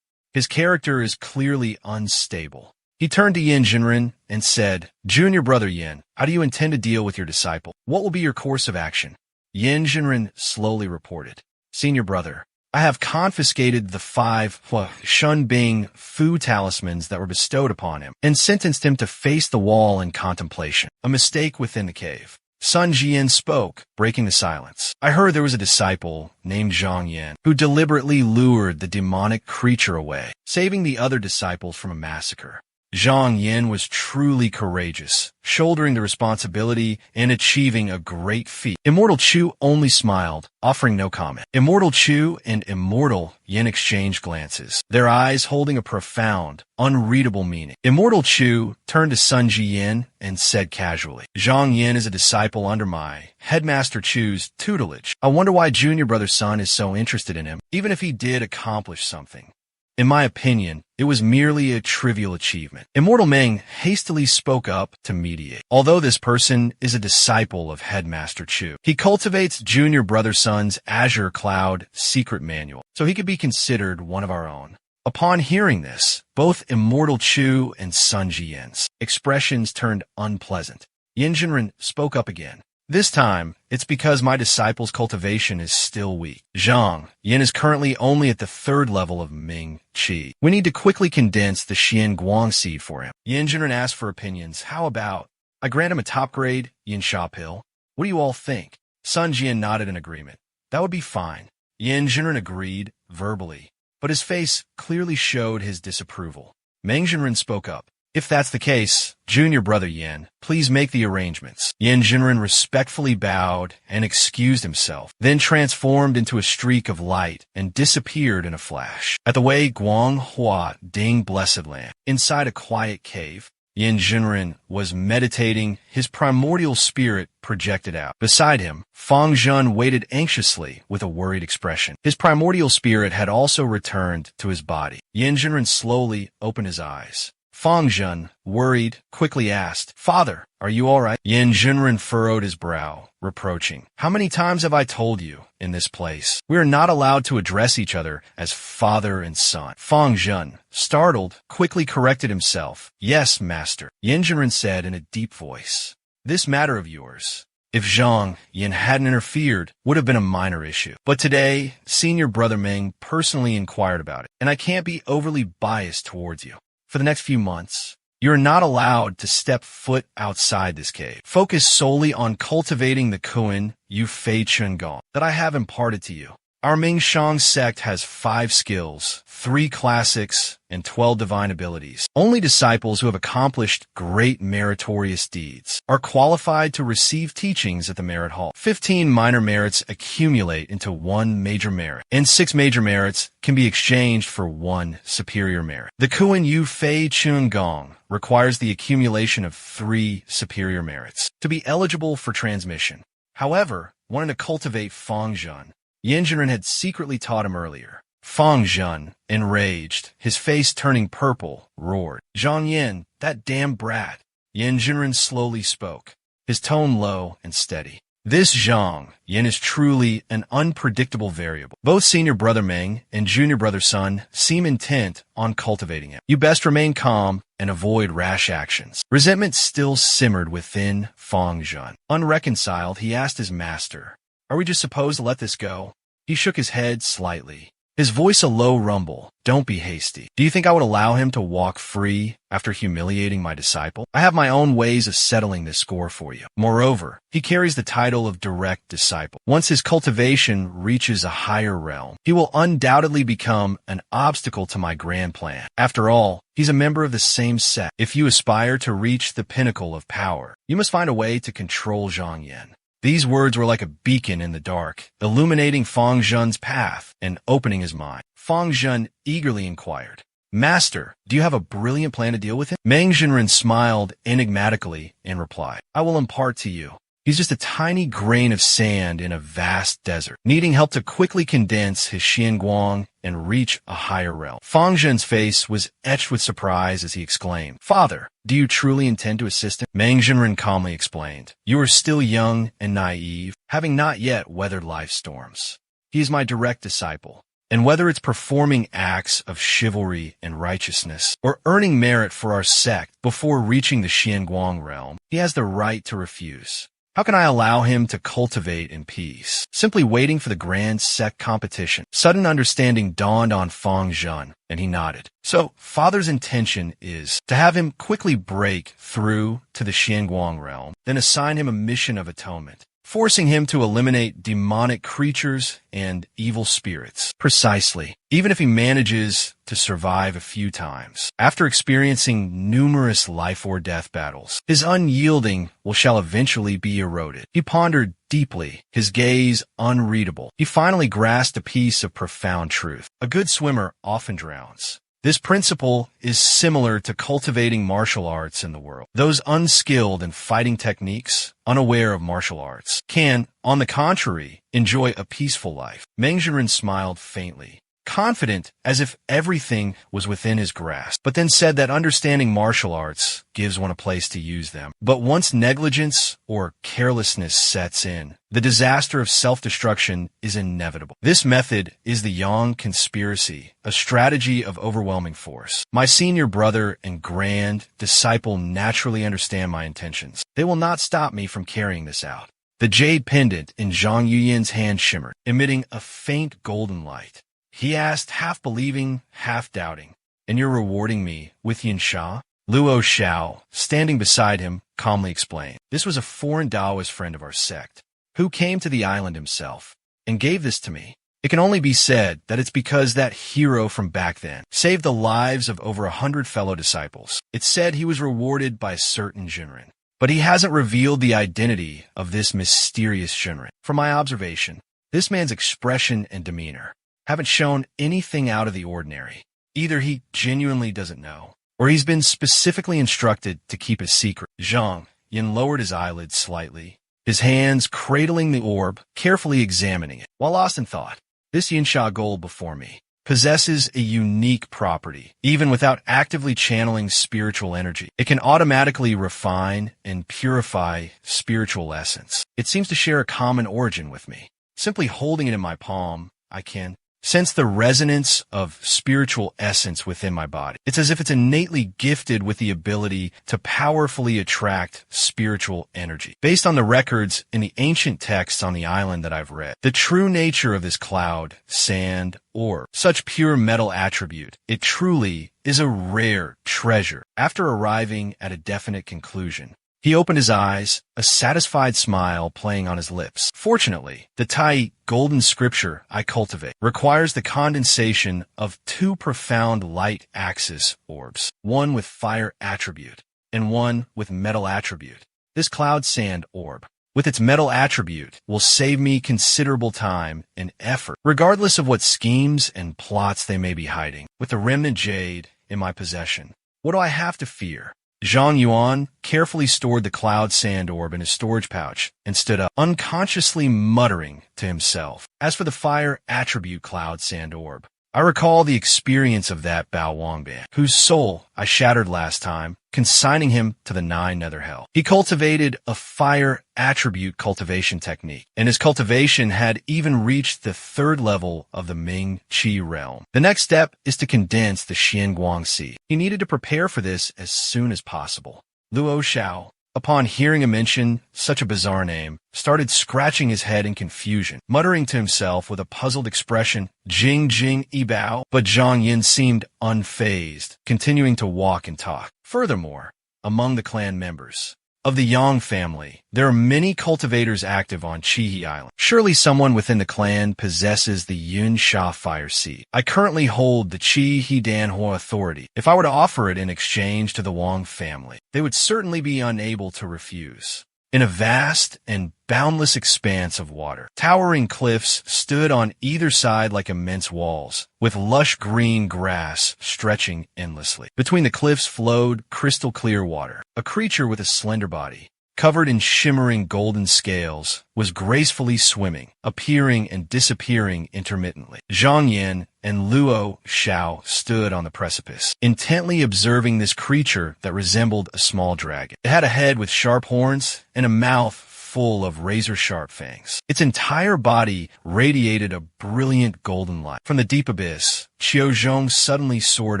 his character is clearly unstable." He turned to Yin Jinren and said, "Junior brother Yin, how do you intend to deal with your disciple? What will be your course of action?" Yin Jinren slowly reported, "Senior brother, I have confiscated the 5 Shunbing Fu talismans that were bestowed upon him and sentenced him to face the wall in contemplation. A mistake within the cave." Sun Jian spoke, breaking the silence. "I heard there was a disciple named Zhang Yin who deliberately lured the demonic creature away, saving the other disciples from a massacre. Zhang Yin was truly courageous, shouldering the responsibility and achieving a great feat." Immortal Chu only smiled, offering no comment. Immortal Chu and Immortal Yin exchanged glances, their eyes holding a profound, unreadable meaning. Immortal Chu turned to Sun Ji Yin and said casually, "Zhang Yin is a disciple under my Headmaster Chu's tutelage. I wonder why junior brother Sun is so interested in him, even if he did accomplish something. In my opinion, it was merely a trivial achievement." Immortal Meng hastily spoke up to mediate. "Although this person is a disciple of Headmaster Chu, he cultivates junior brother Sun's Azure Cloud secret manual, so he could be considered one of our own." Upon hearing this, both Immortal Chu and Sun Jian's expressions turned unpleasant. Yin Jinren spoke up again. "This time, it's because my disciple's cultivation is still weak. Zhang Yin is currently only at the 3rd level of Ming Qi. We need to quickly condense the Xian Guang seed for him." Yin Jinren asked for opinions. "How about I grant him a top grade Yin Sha pill? What do you all think?" Sun Jian nodded in agreement. "That would be fine." Yin Jinren agreed, verbally, but his face clearly showed his disapproval. Meng Jinren spoke up. If that's the case, junior brother Yin, please make the arrangements. Yin Jinren respectfully bowed and excused himself, then transformed into a streak of light and disappeared in a flash. At the Wei Guang Hua Ding Blessed Land, inside a quiet cave, Yin Jinren was meditating, his primordial spirit projected out. Beside him, Fang Zhen waited anxiously with a worried expression. His primordial spirit had also returned to his body. Yin Jinren slowly opened his eyes. Fang Zhen, worried, quickly asked, "Father, are you all right?" Yin Jinren furrowed his brow, reproaching, "How many times have I told you, in this place, we are not allowed to address each other as father and son?" Fang Zhen, startled, quickly corrected himself. "Yes, master," Yin Jinren said in a deep voice. "This matter of yours, if Zhang Yin hadn't interfered, would have been a minor issue. But today, senior brother Meng personally inquired about it, and I can't be overly biased towards you. For the next few months, you're not allowed to step foot outside this cave. Focus solely on cultivating the Kuan Yu Fei Chun Gong that I have imparted to you. Our Ming Shang sect has 5 skills, 3 classics, and 12 divine abilities. Only disciples who have accomplished great meritorious deeds are qualified to receive teachings at the Merit Hall. 15 minor merits accumulate into 1 major merit, and 6 major merits can be exchanged for 1 superior merit. The Kuan Yu Fei Chun Gong requires the accumulation of 3 superior merits to be eligible for transmission. However, wanting to cultivate Fang Zhen, Yin Jinren had secretly taught him earlier. Fang Zhen, enraged, his face turning purple, roared, "Zhang Yin, that damn brat!" Yin Jinren slowly spoke, his tone low and steady. "This Zhang Yin is truly an unpredictable variable. Both senior brother Meng and junior brother Sun seem intent on cultivating him. You best remain calm and avoid rash actions." Resentment still simmered within Fang Zhen. Unreconciled, he asked his master, "Are we just supposed to let this go?" He shook his head slightly, his voice a low rumble. "Don't be hasty. Do you think I would allow him to walk free after humiliating my disciple? I have my own ways of settling this score for you. Moreover, he carries the title of direct disciple. Once his cultivation reaches a higher realm, he will undoubtedly become an obstacle to my grand plan. After all, he's a member of the same sect. If you aspire to reach the pinnacle of power, you must find a way to control Zhang Yin." These words were like a beacon in the dark, illuminating Fang Zhen's path and opening his mind. Fang Zhen eagerly inquired, "Master, do you have a brilliant plan to deal with him?" Meng Jinren smiled enigmatically in reply, "I will impart to you. He's just a tiny grain of sand in a vast desert, needing help to quickly condense his Xianguang and reach a higher realm." Fang Zhen's face was etched with surprise as he exclaimed, "Father, do you truly intend to assist him?" Meng Jinren calmly explained, "You are still young and naive, having not yet weathered life's storms. He is my direct disciple, and whether it's performing acts of chivalry and righteousness or earning merit for our sect before reaching the Xianguang realm, he has the right to refuse. How can I allow him to cultivate in peace, simply waiting for the grand sect competition?" Sudden understanding dawned on Fang Zhen, and he nodded. "So, father's intention is to have him quickly break through to the Xianguang realm, then assign him a mission of atonement, forcing him to eliminate demonic creatures and evil spirits." "Precisely. Even if he manages to survive a few times, after experiencing numerous life or death battles, his unyielding will shall eventually be eroded." He pondered deeply, his gaze unreadable. He finally grasped a piece of profound truth. A good swimmer often drowns. This principle is similar to cultivating martial arts in the world. Those unskilled in fighting techniques, unaware of martial arts, can, on the contrary, enjoy a peaceful life. Meng Jinren smiled faintly, confident as if everything was within his grasp, but then said that understanding martial arts gives one a place to use them. But once negligence or carelessness sets in, the disaster of self-destruction is inevitable. This method is the Yang conspiracy, a strategy of overwhelming force. My senior brother and grand disciple naturally understand my intentions. They will not stop me from carrying this out. The jade pendant in Zhang Yuyin's hand shimmered, emitting a faint golden light. He asked, half believing, half doubting, "And you're rewarding me with Yin Sha?" Luo Xiao, standing beside him, calmly explained, "This was a foreign Taoist friend of our sect, who came to the island himself, and gave this to me. It can only be said that it's because that hero from back then saved the lives of over 100 fellow disciples. It's said he was rewarded by a certain Shinran. But he hasn't revealed the identity of this mysterious Shinran. From my observation, this man's expression and demeanor haven't shown anything out of the ordinary. Either he genuinely doesn't know, or he's been specifically instructed to keep his secret. Zhang Yin lowered his eyelids slightly, his hands cradling the orb, carefully examining it. While lost in thought, this Yinsha gold before me possesses a unique property. Even without actively channeling spiritual energy, it can automatically refine and purify spiritual essence. It seems to share a common origin with me. Simply holding it in my palm, I can sense the resonance of spiritual essence within my body. It's as if it's innately gifted with the ability to powerfully attract spiritual energy. Based on the records in the ancient texts on the island that I've read, the true nature of this cloud, sand, orb, such pure metal attribute, it truly is a rare treasure. After arriving at a definite conclusion, he opened his eyes, a satisfied smile playing on his lips. Fortunately, the Tai golden scripture I cultivate requires the condensation of two profound light axis orbs, one with fire attribute and one with metal attribute. This cloud sand orb, with its metal attribute, will save me considerable time and effort, regardless of what schemes and plots they may be hiding. With the remnant jade in my possession, what do I have to fear? Zhang Yuan carefully stored the cloud sand orb in his storage pouch and stood up, unconsciously muttering to himself. As for the fire attribute cloud sand orb, I recall the experience of that Bao Wangban, whose soul I shattered last time, consigning him to the 9 nether hell. He cultivated a fire attribute cultivation technique, and his cultivation had even reached the 3rd level of the Ming Qi realm. The next step is to condense the Xian Guangxi. He needed to prepare for this as soon as possible. Luo Xiao, upon hearing him mention such a bizarre name, started scratching his head in confusion, muttering to himself with a puzzled expression, Jing Jing Ibao, but Zhang Yin seemed unfazed, continuing to walk and talk. Furthermore, among the clan members of the Yang family, there are many cultivators active on Chihi Island. Surely someone within the clan possesses the Yun Sha fire seed. I currently hold the Chihi Danhua authority. If I were to offer it in exchange to the Wang family, they would certainly be unable to refuse. In a vast and boundless expanse of water, towering cliffs stood on either side like immense walls, with lush green grass stretching endlessly. Between the cliffs flowed crystal clear water. A creature with a slender body, covered in shimmering golden scales, was gracefully swimming, appearing and disappearing intermittently. Zhang Yin and Luo Xiao stood on the precipice, intently observing this creature that resembled a small dragon. It had a head with sharp horns and a mouth full of razor-sharp fangs. Its entire body radiated a brilliant golden light. From the deep abyss, Qiuzhong suddenly soared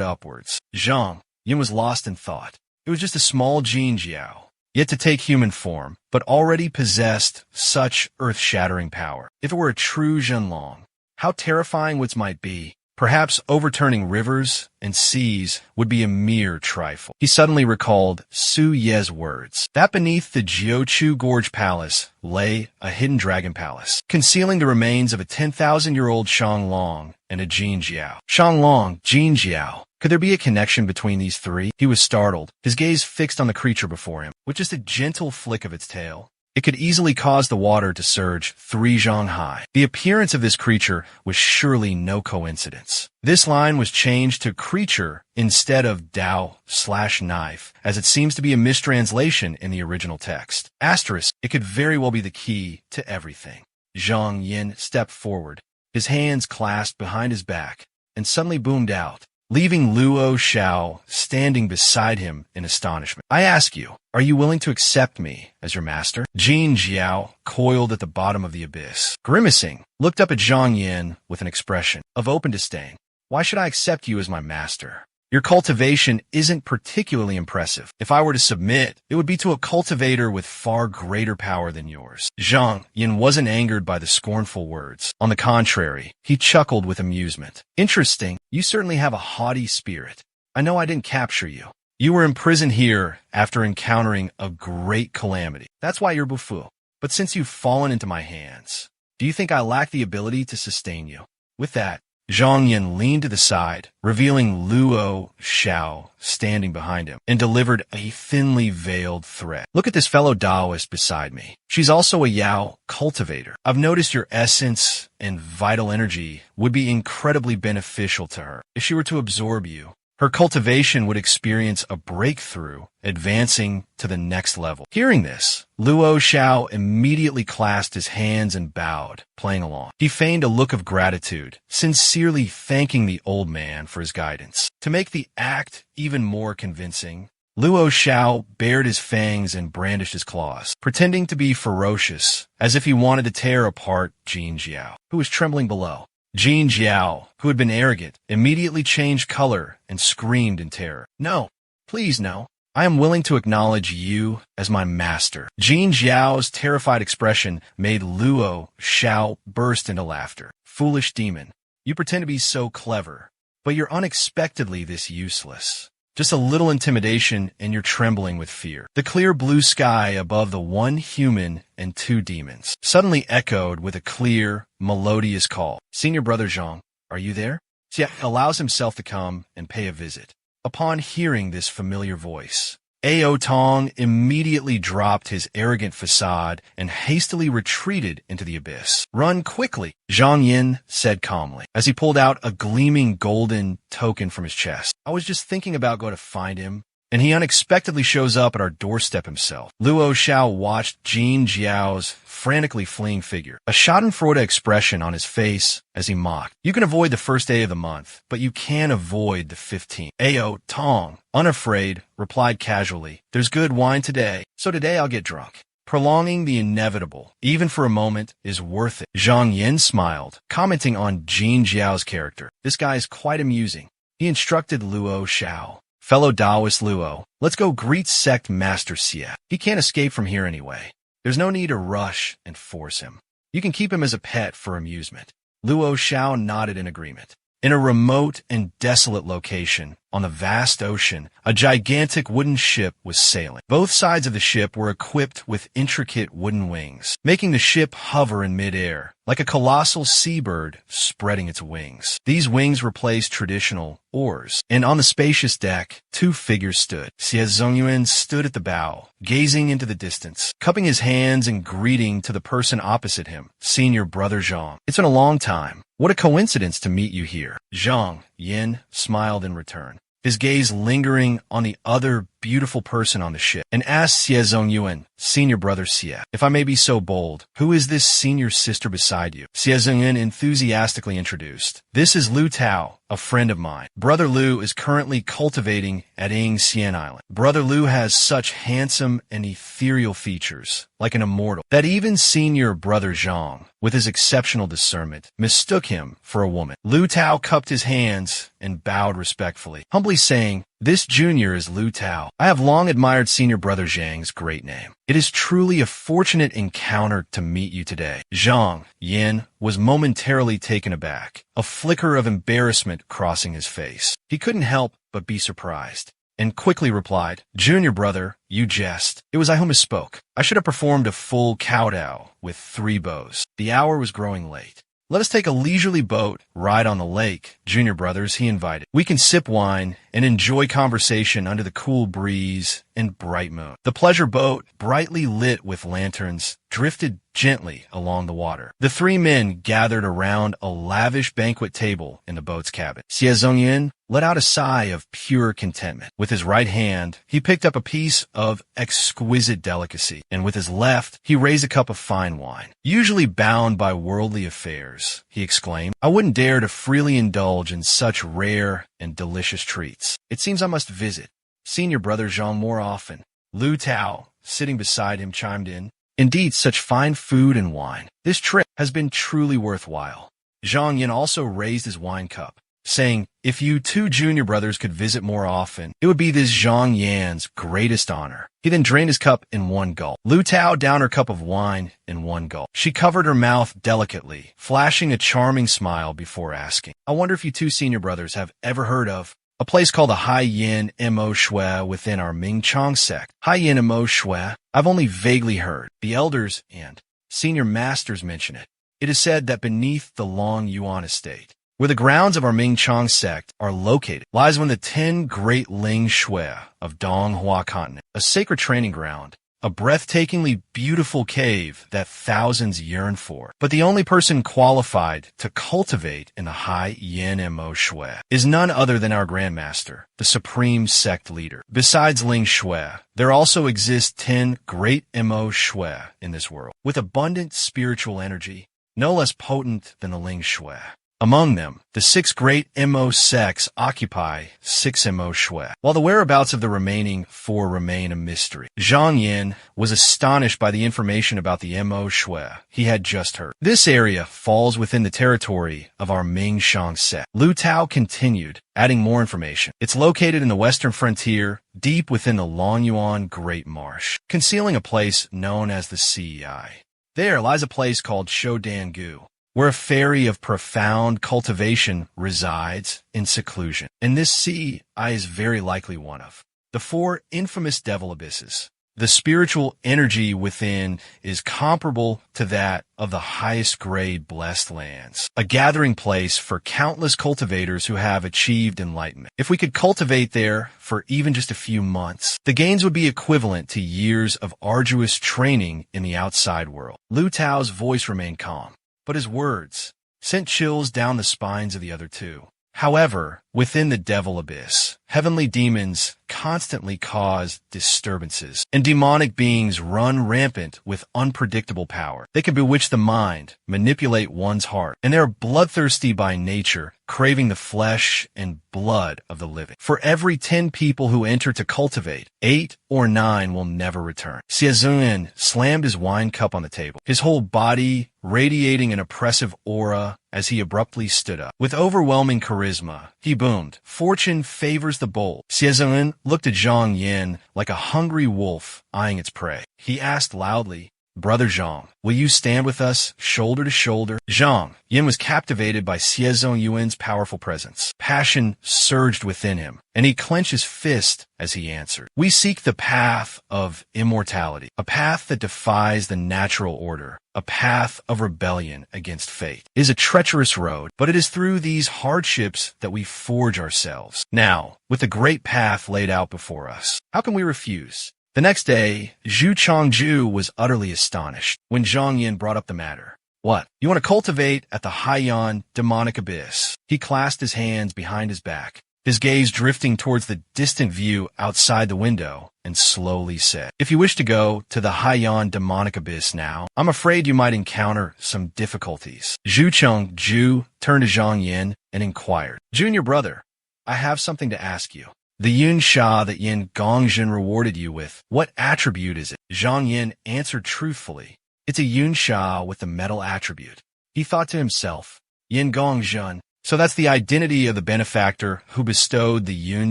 upwards. Zhang Yin was lost in thought. It was just a small Jin Jiao, yet to take human form, but already possessed such earth-shattering power. If it were a true Zhenlong, how terrifying woods might be. Perhaps overturning rivers and seas would be a mere trifle. He suddenly recalled Su Ye's words, that beneath the Jiuchu Gorge Palace lay a hidden dragon palace, concealing the remains of a 10,000-year-old Shanglong and a Jin Jiao. Shanglong, Jin Jiao. Could there be a connection between these three? He was startled, his gaze fixed on the creature before him. With just a gentle flick of its tail, it could easily cause the water to surge 3 zhang high. The appearance of this creature was surely no coincidence. This line was changed to creature instead of Dao/knife, as it seems to be a mistranslation in the original text. Asterisk, it could very well be the key to everything. Zhang Yin stepped forward, his hands clasped behind his back, and suddenly boomed out, leaving Luo Xiao standing beside him in astonishment. I ask you, are you willing to accept me as your master? Jin Jiao, coiled at the bottom of the abyss, grimacing, looked up at Zhang Yin with an expression of open disdain. Why should I accept you as my master? Your cultivation isn't particularly impressive. If I were to submit, it would be to a cultivator with far greater power than yours. Zhang Yin wasn't angered by the scornful words. On the contrary, he chuckled with amusement. Interesting. You certainly have a haughty spirit. I know I didn't capture you. You were imprisoned here after encountering a great calamity. That's why you're Bufu. But since you've fallen into my hands, do you think I lack the ability to sustain you? With that, Zhang Yin leaned to the side, revealing Luo Xiao standing behind him, and delivered a thinly veiled threat. Look at this fellow Taoist beside me. She's also a Yao cultivator. I've noticed your essence and vital energy would be incredibly beneficial to her. If she were to absorb you, her cultivation would experience a breakthrough, advancing to the next level. Hearing this, Luo Xiao immediately clasped his hands and bowed, playing along. He feigned a look of gratitude, sincerely thanking the old man for his guidance. To make the act even more convincing, Luo Xiao bared his fangs and brandished his claws, pretending to be ferocious, as if he wanted to tear apart Jin Jiao, who was trembling below. Jin Jiao, who had been arrogant, immediately changed color and screamed in terror. "No, please no. I am willing to acknowledge you as my master." Jin Jiao's terrified expression made Luo Xiao burst into laughter. "Foolish demon, you pretend to be so clever, but you're unexpectedly this useless. Just a little intimidation and you're trembling with fear." The clear blue sky above the one human and two demons suddenly echoed with a clear, melodious call. "Senior Brother Zhang, are you there?" Xia allows himself to come and pay a visit. Upon hearing this familiar voice, Ao Tong immediately dropped his arrogant facade and hastily retreated into the abyss. "Run quickly," Zhang Yin said calmly, as he pulled out a gleaming golden token from his chest. "I was just thinking about going to find him, and he unexpectedly shows up at our doorstep himself." Luo Xiao watched Jin Jiao's frantically fleeing figure, a schadenfreude expression on his face as he mocked. "You can avoid the first day of the month, but you can't avoid the 15th. Ao Tong, unafraid, replied casually, "There's good wine today, so today I'll get drunk. Prolonging the inevitable, even for a moment, is worth it." Zhang Yin smiled, commenting on Jin Jiao's character. "This guy is quite amusing." He instructed Luo Xiao, "Fellow Taoist Luo, let's go greet sect Master Xie. He can't escape from here anyway. There's no need to rush and force him. You can keep him as a pet for amusement." Luo Xiao nodded in agreement. In a remote and desolate location, on the vast ocean, a gigantic wooden ship was sailing. Both sides of the ship were equipped with intricate wooden wings, making the ship hover in midair, like a colossal seabird spreading its wings. These wings replaced traditional oars, and on the spacious deck, two figures stood. Xie Zhongyuan stood at the bow, gazing into the distance, cupping his hands and greeting to the person opposite him, Senior Brother Zhang. "It's been a long time. What a coincidence to meet you here." Zhang Yin smiled in return, his gaze lingering on the other beautiful person on the ship, and asked Xie Zhongyuan, "Senior Brother Xie, if I may be so bold, who is this senior sister beside you?" Xie Zhongyuan enthusiastically introduced, "This is Lu Tao, a friend of mine. Brother Lu is currently cultivating at Ing Xian Island. Brother Lu has such handsome and ethereal features, like an immortal, that even Senior Brother Zhang, with his exceptional discernment, mistook him for a woman." Lu Tao cupped his hands and bowed respectfully, humbly saying, "This junior is Lu Tao. I have long admired Senior Brother Zhang's great name. It is truly a fortunate encounter to meet you today." Zhang Yin was momentarily taken aback, a flicker of embarrassment crossing his face. He couldn't help but be surprised, and quickly replied, "Junior brother, you jest. It was I who misspoke. I should have performed a full kowtow with 3 bows. The hour was growing late. Let us take a leisurely boat ride on the lake, junior brothers," he invited. "We can sip wine and enjoy conversation under the cool breeze and bright moon." The pleasure boat, brightly lit with lanterns, drifted gently along the water. The 3 men gathered around a lavish banquet table in the boat's cabin. Xie Zhongyuan let out a sigh of pure contentment. With his right hand, he picked up a piece of exquisite delicacy, and with his left, he raised a cup of fine wine. "Usually bound by worldly affairs," he exclaimed, "I wouldn't dare to freely indulge in such rare and delicious treats. It seems I must visit Senior Brother Zhang more often." Lu Tao, sitting beside him, chimed in, "Indeed, such fine food and wine. This trip has been truly worthwhile." Zhang Yin also raised his wine cup, saying, "If you 2 junior brothers could visit more often, it would be this Zhang Yan's greatest honor." He then drained his cup in one gulp. Lu Tao downed her cup of wine in one gulp. She covered her mouth delicately, flashing a charming smile before asking, "I wonder if you 2 senior brothers have ever heard of a place called the Haiyan Mo Shui within our Ming Chong sect?" Haiyan Mo Shui? I've only vaguely heard. The elders and senior masters mention it. It is said that beneath the Long Yuan estate, where the grounds of our Ming Chang sect are located, lies one of the 10 great Ling Shui of Donghua continent, a sacred training ground, a breathtakingly beautiful cave that thousands yearn for. But the only person qualified to cultivate in the high Yin Mo Shui is none other than our Grandmaster, the supreme sect leader. Besides Ling Shui, there also exist 10 great Mo Shui in this world, with abundant spiritual energy, no less potent than the Ling Shui. Among them, the 6 great Mo sects occupy 6 Mo Shui, while the whereabouts of the remaining 4 remain a mystery. Zhang Yin was astonished by the information about the Mo Shui he had just heard. This area falls within the territory of our Ming Shang sect. Lu Tao continued, adding more information. It's located in the western frontier, deep within the Longyuan Great Marsh, concealing a place known as the Sea Eye. There lies a place called Shoudangu, where a fairy of profound cultivation resides in seclusion. And this sea I is very likely one of the 4 infamous devil abysses. The spiritual energy within is comparable to that of the highest grade blessed lands, a gathering place for countless cultivators who have achieved enlightenment. If we could cultivate there for even just a few months, the gains would be equivalent to years of arduous training in the outside world. Lu Tao's voice remained calm, but his words sent chills down the spines of the other 2. However, within the devil abyss, heavenly demons constantly cause disturbances, and demonic beings run rampant with unpredictable power. They can bewitch the mind, manipulate one's heart, and they are bloodthirsty by nature, craving the flesh and blood of the living. For every 10 people who enter to cultivate, 8 or 9 will never return. Xie Zun slammed his wine cup on the table, his whole body radiating an oppressive aura as he abruptly stood up. With overwhelming charisma, he boomed, "Fortune favors the bold." Xie Zun looked at Zhang Yin like a hungry wolf eyeing its prey. He asked loudly, "Brother Zhang, will you stand with us, shoulder to shoulder?" Zhang Yin was captivated by Xie Zonyuan's powerful presence. Passion surged within him, and he clenched his fist as he answered. "We seek the path of immortality, a path that defies the natural order, a path of rebellion against fate. It is a treacherous road, but it is through these hardships that we forge ourselves. Now, with the great path laid out before us, how can we refuse?" The next day, Zhu Changju was utterly astonished when Zhang Yin brought up the matter. "What? You want to cultivate at the Haiyan demonic abyss?" He clasped his hands behind his back, his gaze drifting towards the distant view outside the window, and slowly said, "If you wish to go to the Haiyan demonic abyss now, I'm afraid you might encounter some difficulties." Zhu Changju turned to Zhang Yin and inquired, "Junior brother, I have something to ask you. The Yun Sha that Yin Gongzhen rewarded you with, what attribute is it?" Zhang Yin answered truthfully, "It's a Yun Sha with the metal attribute." He thought to himself, "Yin Gongzhen, so that's the identity of the benefactor who bestowed the Yun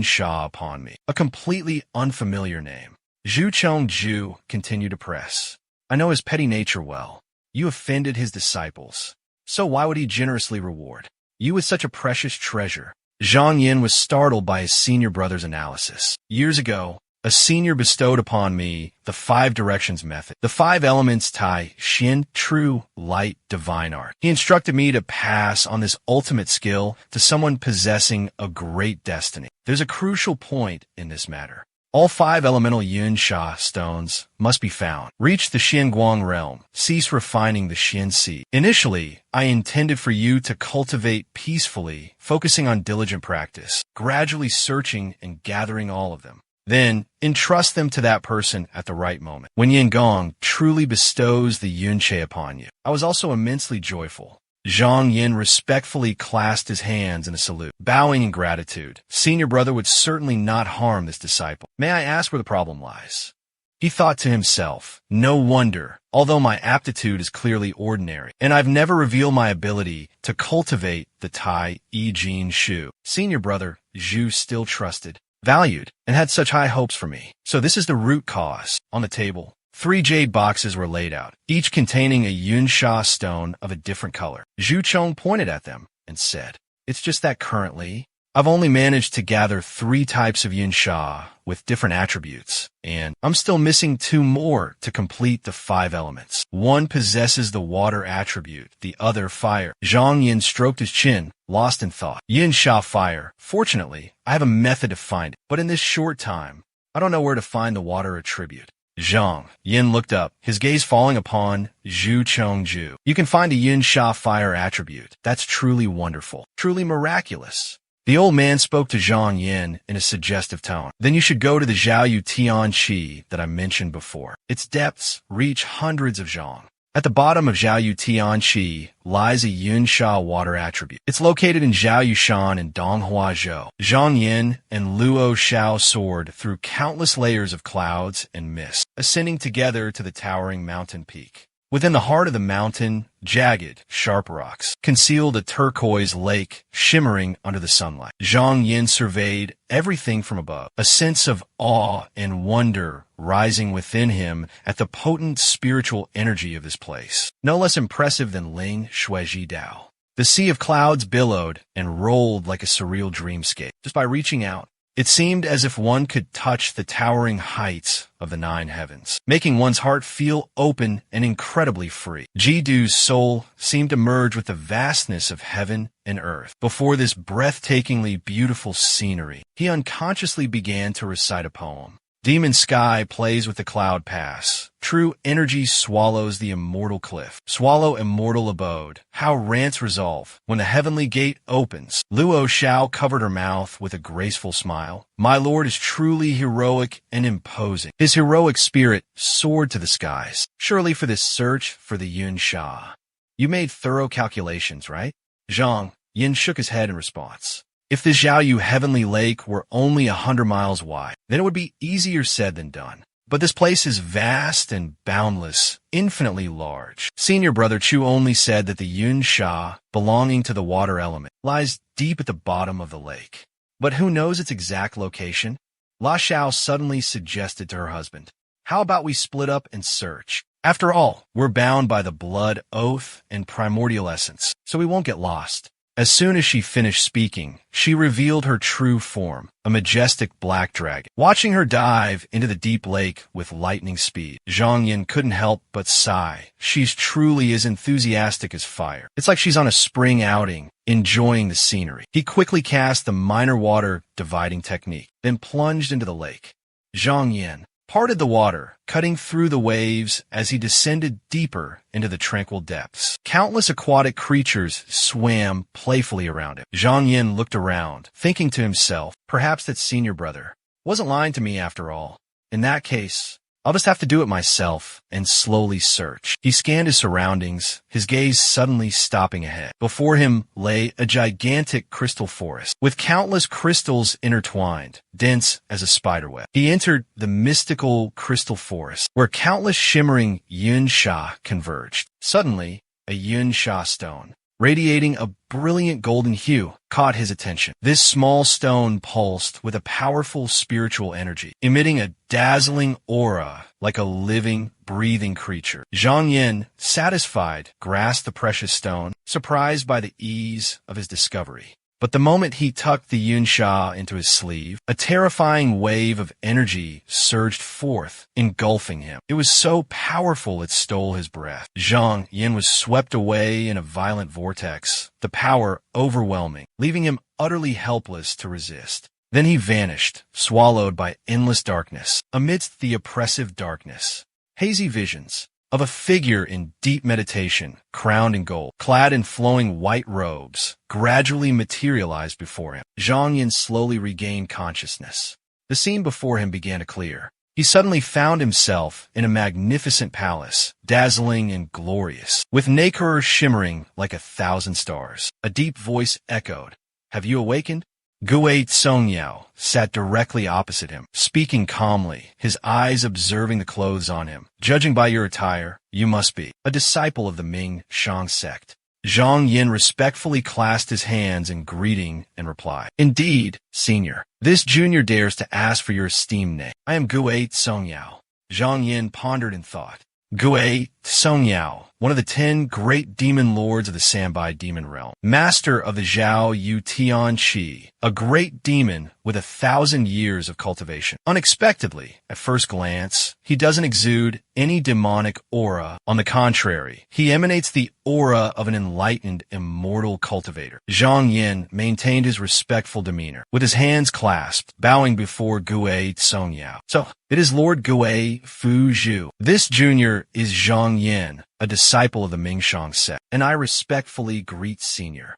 Sha upon me. A completely unfamiliar name." Zhu Chongju continued to press, "I know his petty nature well. You offended his disciples. So why would he generously reward you with such a precious treasure?" Zhang Yin was startled by his senior brother's analysis. "Years ago, a senior bestowed upon me the 5 directions method, the 5 elements Tai, Xin, true, light, divine art. He instructed me to pass on this ultimate skill to someone possessing a great destiny. There's a crucial point in this matter. All 5 elemental Yun Sha stones must be found. Reach the Xianguang realm. Cease refining the Xian seed. Initially, I intended for you to cultivate peacefully, focusing on diligent practice, gradually searching and gathering all of them. Then, entrust them to that person at the right moment, when Yin Gong truly bestows the Yun Che upon you." I was also immensely joyful. Zhang Yin respectfully clasped his hands in a salute, bowing in gratitude. Senior brother would certainly not harm this disciple. "May I ask where the problem lies?" He thought to himself, "No wonder, although my aptitude is clearly ordinary, and I've never revealed my ability to cultivate the Tai I Jin Shu. Senior brother Zhu still trusted, valued, and had such high hopes for me. So this is the root cause." On the table, 3 jade boxes were laid out, each containing a Yun Sha stone of a different color. Zhu Chong pointed at them and said, "It's just that currently, I've only managed to gather 3 types of yin sha with different attributes, and I'm still missing 2 more to complete the 5 elements. One possesses the water attribute, the other fire. Zhang Yin stroked his chin, lost in thought. Yin sha fire. Fortunately, I have a method to find it, but in this short time, I don't know where to find the water attribute. Zhang Yin looked up, his gaze falling upon Zhu Chongju. You can find a yin sha fire attribute. That's truly wonderful, truly miraculous. The old man spoke to Zhang Yin in a suggestive tone. Then you should go to the Zhaoyu Tianqi that I mentioned before. Its depths reach hundreds of zhang. At the bottom of Zhaoyu Tianqi lies a yin sha water attribute. It's located in Zhaoyushan in Donghua Zhou. Zhang Yin and Luo Shao soared through countless layers of clouds and mist, ascending together to the towering mountain peak. Within the heart of the mountain, jagged, sharp rocks concealed a turquoise lake shimmering under the sunlight. Zhang Yin surveyed everything from above, a sense of awe and wonder rising within him at the potent spiritual energy of this place. No less impressive than Ling Shuiji Dao. The sea of clouds billowed and rolled like a surreal dreamscape. Just by reaching out, it seemed as if one could touch the towering heights of the 9 heavens, making one's heart feel open and incredibly free. Jidu's soul seemed to merge with the vastness of heaven and earth. Before this breathtakingly beautiful scenery, he unconsciously began to recite a poem. Demon sky plays with the cloud pass. True energy swallows the immortal cliff. Swallow immortal abode. How rants resolve when the heavenly gate opens. Luo Shao covered her mouth with a graceful smile. My lord is truly heroic and imposing. His heroic spirit soared to the skies. Surely for this search for the Yun Sha. You made thorough calculations, right? Zhang Yin shook his head in response. If the Zhaoyu Heavenly Lake were only 100 miles wide, then it would be easier said than done. But this place is vast and boundless, infinitely large. Senior brother Chu only said that the Yun Sha, belonging to the water element, lies deep at the bottom of the lake. But who knows its exact location? La Xiao suddenly suggested to her husband, how about we split up and search? After all, we're bound by the blood, oath, and primordial essence, so we won't get lost. As soon as she finished speaking, she revealed her true form, a majestic black dragon. Watching her dive into the deep lake with lightning speed, Zhang Yin couldn't help but sigh. She's truly as enthusiastic as fire. It's like she's on a spring outing, enjoying the scenery. He quickly cast the minor water dividing technique, then plunged into the lake. Zhang Yin parted the water, cutting through the waves as he descended deeper into the tranquil depths. Countless aquatic creatures swam playfully around him. Zhang Yin looked around, thinking to himself, perhaps that senior brother wasn't lying to me after all. In that case, I'll just have to do it myself and slowly search. He scanned his surroundings, his gaze suddenly stopping ahead. Before him lay a gigantic crystal forest, with countless crystals intertwined, dense as a spiderweb. He entered the mystical crystal forest, where countless shimmering yun sha converged. Suddenly, a yun sha stone, radiating a brilliant golden hue, caught his attention. This small stone pulsed with a powerful spiritual energy, emitting a dazzling aura like a living, breathing creature. Zhang Yin, satisfied, grasped the precious stone, surprised by the ease of his discovery. But the moment he tucked the yun sha into his sleeve, a terrifying wave of energy surged forth, engulfing him. It was so powerful it stole his breath. Zhang Yin was swept away in a violent vortex, the power overwhelming, leaving him utterly helpless to resist. Then he vanished, swallowed by endless darkness. Amidst the oppressive darkness, hazy visions of a figure in deep meditation, crowned in gold, clad in flowing white robes, gradually materialized before him. Zhang Yin slowly regained consciousness. The scene before him began to clear. He suddenly found himself in a magnificent palace, dazzling and glorious, with nacre shimmering like 1,000 stars. A deep voice echoed, "Have you awakened?" Gui Songyao sat directly opposite him, speaking calmly, his eyes observing the clothes on him. Judging by your attire, you must be a disciple of the Ming Shang sect. Zhang Yin respectfully clasped his hands in greeting and replied, "Indeed, senior. This junior dares to ask for your esteemed name. I am Gui Songyao." Zhang Yin pondered in thought. Gui Songyao, one of the 10 great demon lords of the Sanbai demon realm, master of the Zhao Yu Tian Qi, a great demon with 1,000 years of cultivation. Unexpectedly, at first glance, he doesn't exude any demonic aura. On the contrary, he emanates the aura of an enlightened, immortal cultivator. Zhang Yin maintained his respectful demeanor, with his hands clasped, bowing before Gui Songyao. So, it is Lord Gui Fu Zhu. This junior is Zhang Yin, a disciple of the Mingshang sect, and I respectfully greet senior.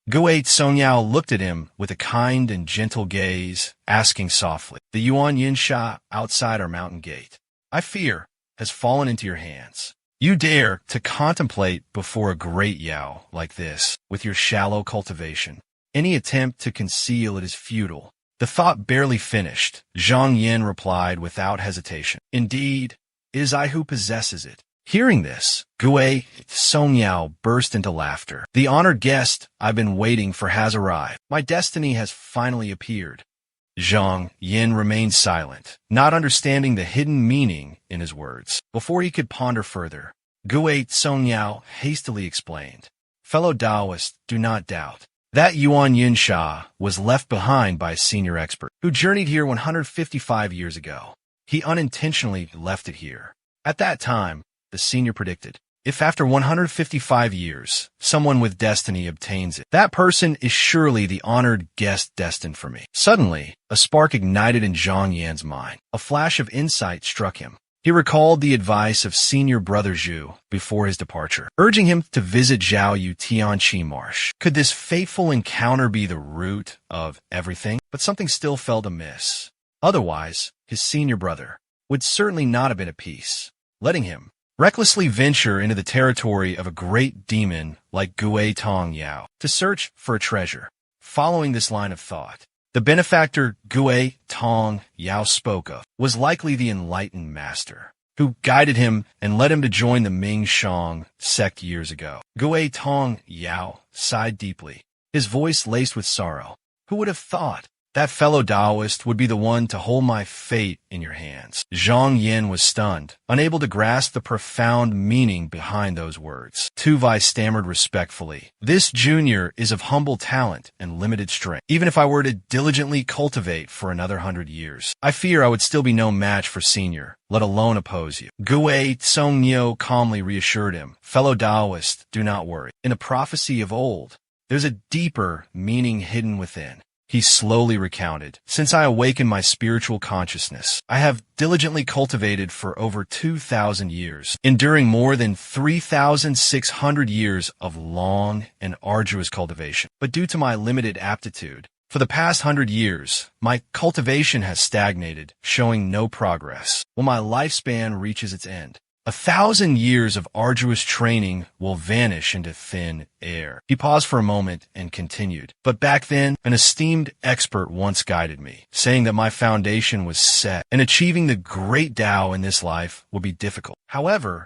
Gui Songyao looked at him with a kind and gentle gaze, asking softly, "The Yuan Yinsha outside our mountain gate, I fear, has fallen into your hands. You dare to contemplate before a great Yao like this, with your shallow cultivation. Any attempt to conceal it is futile." The thought barely finished, Zhang Yin replied without hesitation, "Indeed, it is I who possesses it." Hearing this, Gui Songyao burst into laughter. "The honored guest I've been waiting for has arrived. My destiny has finally appeared." Zhang Yin remained silent, not understanding the hidden meaning in his words. Before he could ponder further, Gui Songyao hastily explained, "Fellow Taoists, do not doubt. That Yuan Yinsha was left behind by a senior expert who journeyed here 155 years ago. He unintentionally left it here. At that time, the senior predicted, if after 155 years, someone with destiny obtains it, that person is surely the honored guest destined for me." Suddenly, a spark ignited in Zhang Yan's mind. A flash of insight struck him. He recalled the advice of senior brother Zhu before his departure, urging him to visit Zhao Yu Tianqi Marsh. Could this fateful encounter be the root of everything? But something still felt amiss. Otherwise, his senior brother would certainly not have been at peace, letting him recklessly venture into the territory of a great demon like Gui Tong Yao to search for a treasure. Following this line of thought, the benefactor Gui Tong Yao spoke of was likely the enlightened master who guided him and led him to join the Mingshang sect years ago. Gui Tong Yao sighed deeply, his voice laced with sorrow. "Who would have thought that fellow Taoist would be the one to hold my fate in your hands?" Zhang Yin was stunned, unable to grasp the profound meaning behind those words. Tu Vai stammered respectfully, "This junior is of humble talent and limited strength. Even if I were to diligently cultivate for another 100 years, I fear I would still be no match for senior, let alone oppose you." Gui Songyao calmly reassured him, "Fellow Taoist, do not worry. In a prophecy of old, there's a deeper meaning hidden within." He slowly recounted, "Since I awakened my spiritual consciousness, I have diligently cultivated for over 2,000 years, enduring more than 3,600 years of long and arduous cultivation. But due to my limited aptitude, for the past 100 years, my cultivation has stagnated, showing no progress. When my lifespan reaches its end, 1,000 years of arduous training will vanish into thin air." He paused for a moment and continued, "But back then, an esteemed expert once guided me, saying that my foundation was set, and achieving the great Tao in this life would be difficult. However,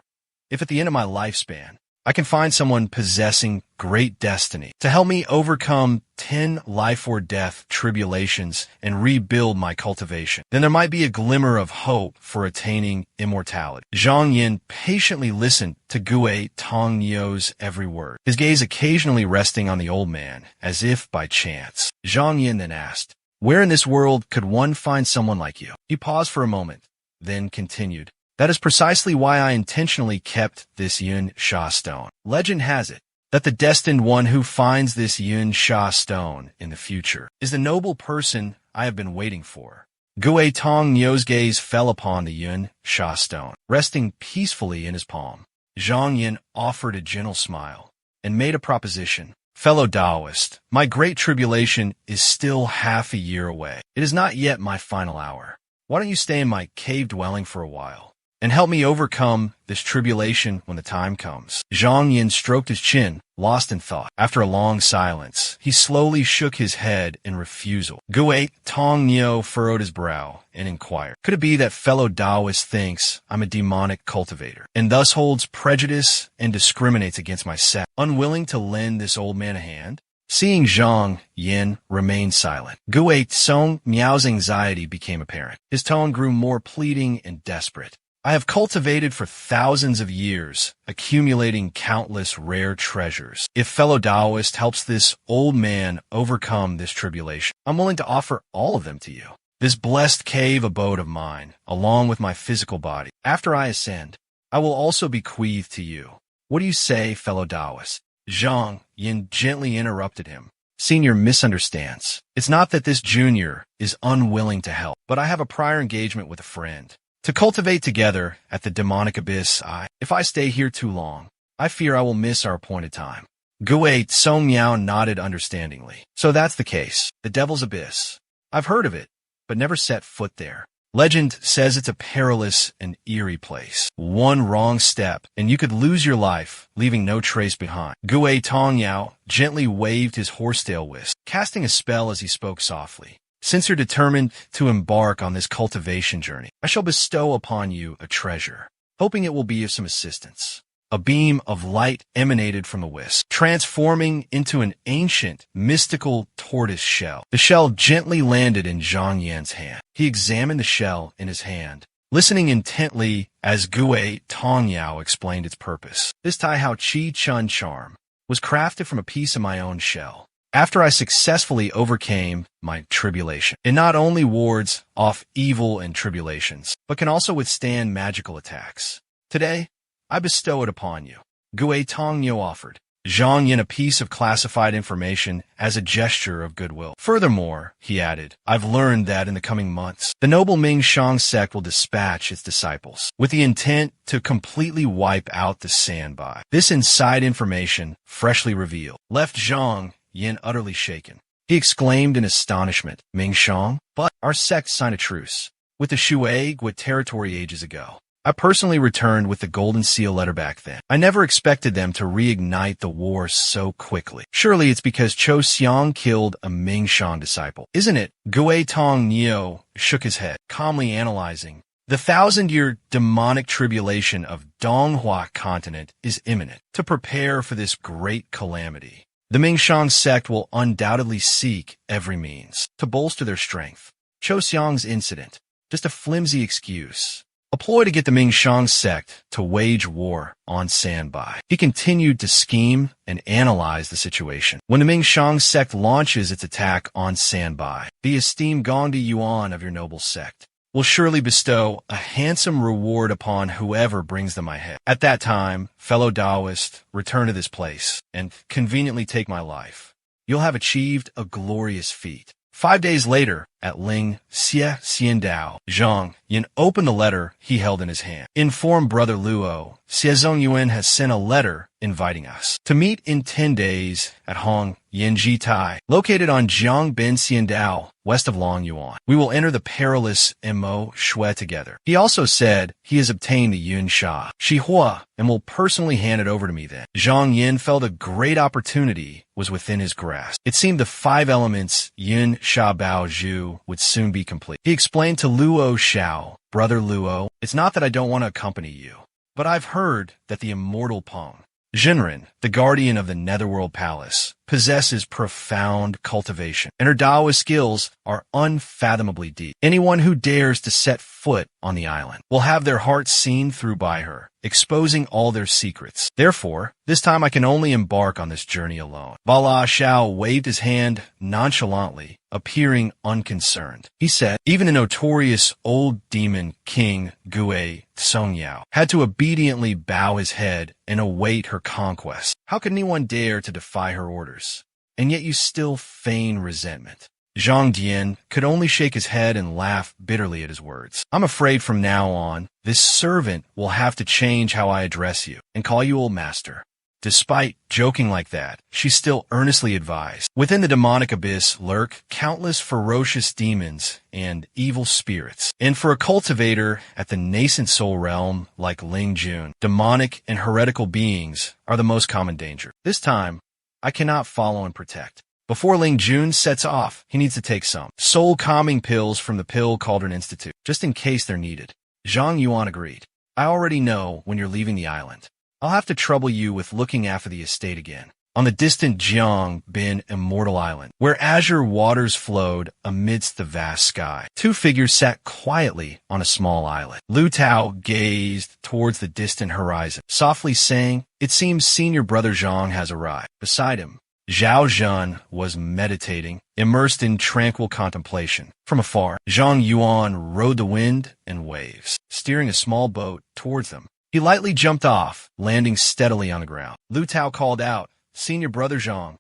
if at the end of my lifespan, I can find someone possessing great destiny to help me overcome 10 life or death tribulations and rebuild my cultivation, then there might be a glimmer of hope for attaining immortality." Zhang Yin patiently listened to Gui Tong Yao's every word, his gaze occasionally resting on the old man, as if by chance. Zhang Yin then asked, "Where in this world could one find someone like you?" He paused for a moment, then continued, "That is precisely why I intentionally kept this Yun Sha stone. Legend has it that the destined one who finds this Yun Sha stone in the future is the noble person I have been waiting for." Gui Tong Yao's gaze fell upon the Yun Sha stone, resting peacefully in his palm. Zhang Yin offered a gentle smile and made a proposition. "Fellow Taoist, my great tribulation is still half a year away. It is not yet my final hour. Why don't you stay in my cave dwelling for a while and help me overcome this tribulation when the time comes?" Zhang Yin stroked his chin, lost in thought. After a long silence, he slowly shook his head in refusal. Gui Tong Yao furrowed his brow and inquired, "Could it be that fellow Taoist thinks I'm a demonic cultivator, and thus holds prejudice and discriminates against my sect, unwilling to lend this old man a hand?" Seeing Zhang Yin remain silent, Gui Song Miao's anxiety became apparent. His tone grew more pleading and desperate. I have cultivated for thousands of years, accumulating countless rare treasures. If fellow Taoist helps this old man overcome this tribulation, I'm willing to offer all of them to you. This blessed cave abode of mine, along with my physical body. After I ascend, I will also bequeath to you. What do you say, fellow Taoist? Zhang Yin gently interrupted him. Senior misunderstands. It's not that this junior is unwilling to help, but I have a prior engagement with a friend. To cultivate together at the demonic abyss, if I stay here too long, I fear I will miss our appointed time. Gui Song Miao nodded understandingly. So that's the case. The Devil's Abyss. I've heard of it, but never set foot there. Legend says it's a perilous and eerie place. One wrong step, and you could lose your life, leaving no trace behind. Gui Tongyao gently waved his horsetail whisk, casting a spell as he spoke softly. Since you're determined to embark on this cultivation journey, I shall bestow upon you a treasure, hoping it will be of some assistance. A beam of light emanated from the whisk, transforming into an ancient, mystical tortoise shell. The shell gently landed in Zhang Yan's hand. He examined the shell in his hand, listening intently as Gui Tongyao explained its purpose. This Tai Hao Chi Chun charm was crafted from a piece of my own shell. After I successfully overcame my tribulation, it not only wards off evil and tribulations, but can also withstand magical attacks. Today, I bestow it upon you. Gui Tongyao offered Zhang Yin a piece of classified information as a gesture of goodwill. Furthermore, he added, I've learned that in the coming months, the noble Ming Shang sect will dispatch its disciples with the intent to completely wipe out the Sanbai. This inside information, freshly revealed, left Zhang Yin utterly shaken. He exclaimed in astonishment, Ming Shang? But our sect signed a truce with the Shuai territory ages ago. I personally returned with the Golden Seal letter back then. I never expected them to reignite the war so quickly. Surely it's because Cho Xiang killed a Ming Shang disciple, isn't it? Gui Tongyao shook his head, calmly analyzing. The 1,000-year demonic tribulation of Donghua continent is imminent. To prepare for this great calamity, the Ming Shang sect will undoubtedly seek every means to bolster their strength. Cho Xiang's incident, just a flimsy excuse, a ploy to get the Ming Shang sect to wage war on Sanbai. He continued to scheme and analyze the situation. When the Ming Shang sect launches its attack on Sanbai, the esteemed Gongdi Yuan of your noble sect will surely bestow a handsome reward upon whoever brings them my head. At that time, fellow Taoist, return to this place and conveniently take my life. You'll have achieved a glorious feat. 5 days later, at Ling Xie Xiandao, Zhang Yin opened the letter he held in his hand. Inform Brother Luo, Xiezong Yuan has sent a letter inviting us to meet in 10 days at Hong Yinji Tai, located on Jiangbin Xiandao, west of Long Yuan. We will enter the perilous Mo Shui together. He also said he has obtained the Yun Sha Shihua and will personally hand it over to me then. Zhang Yin felt a great opportunity was within his grasp. It seemed the 5 elements Yun Sha Bao Zhu would soon be complete. He explained to Luo Xiao, Brother Luo, it's not that I don't want to accompany you, but I've heard that the immortal Peng Jinren, the guardian of the Netherworld Palace, possesses profound cultivation, and her Taoist skills are unfathomably deep. Anyone who dares to set foot on the island will have their hearts seen through by her, exposing all their secrets. Therefore, this time I can only embark on this journey alone. Bala Xiao waved his hand nonchalantly, appearing unconcerned. He said, even a notorious old demon king, Gui Songyao, had to obediently bow his head and await her conquest. How could anyone dare to defy her orders? And yet you still feign resentment. Zhang Dian could only shake his head and laugh bitterly at his words. I'm afraid from now on, this servant will have to change how I address you and call you old master. Despite joking like that, she still earnestly advised. Within the demonic abyss lurk countless ferocious demons and evil spirits. And for a cultivator at the nascent soul realm like Ling Jun, demonic and heretical beings are the most common danger. This time, I cannot follow and protect. Before Ling Jun sets off, he needs to take some soul-calming pills from the Pill Cauldron Institute, just in case they're needed. Zhang Yuan agreed. I already know when you're leaving the island. I'll have to trouble you with looking after the estate again. on the distant Jiang Bin Immortal Island, where azure waters flowed amidst the vast sky. Two figures sat quietly on a small islet. Lu Tao gazed towards the distant horizon, softly saying, "It seems senior brother Zhang has arrived." Beside him, Zhao Zhan was meditating, immersed in tranquil contemplation. From afar, Zhang Yuan rode the wind and waves, steering a small boat towards them. He lightly jumped off, landing steadily on the ground. Lu Tao called out, "Senior brother Zhang."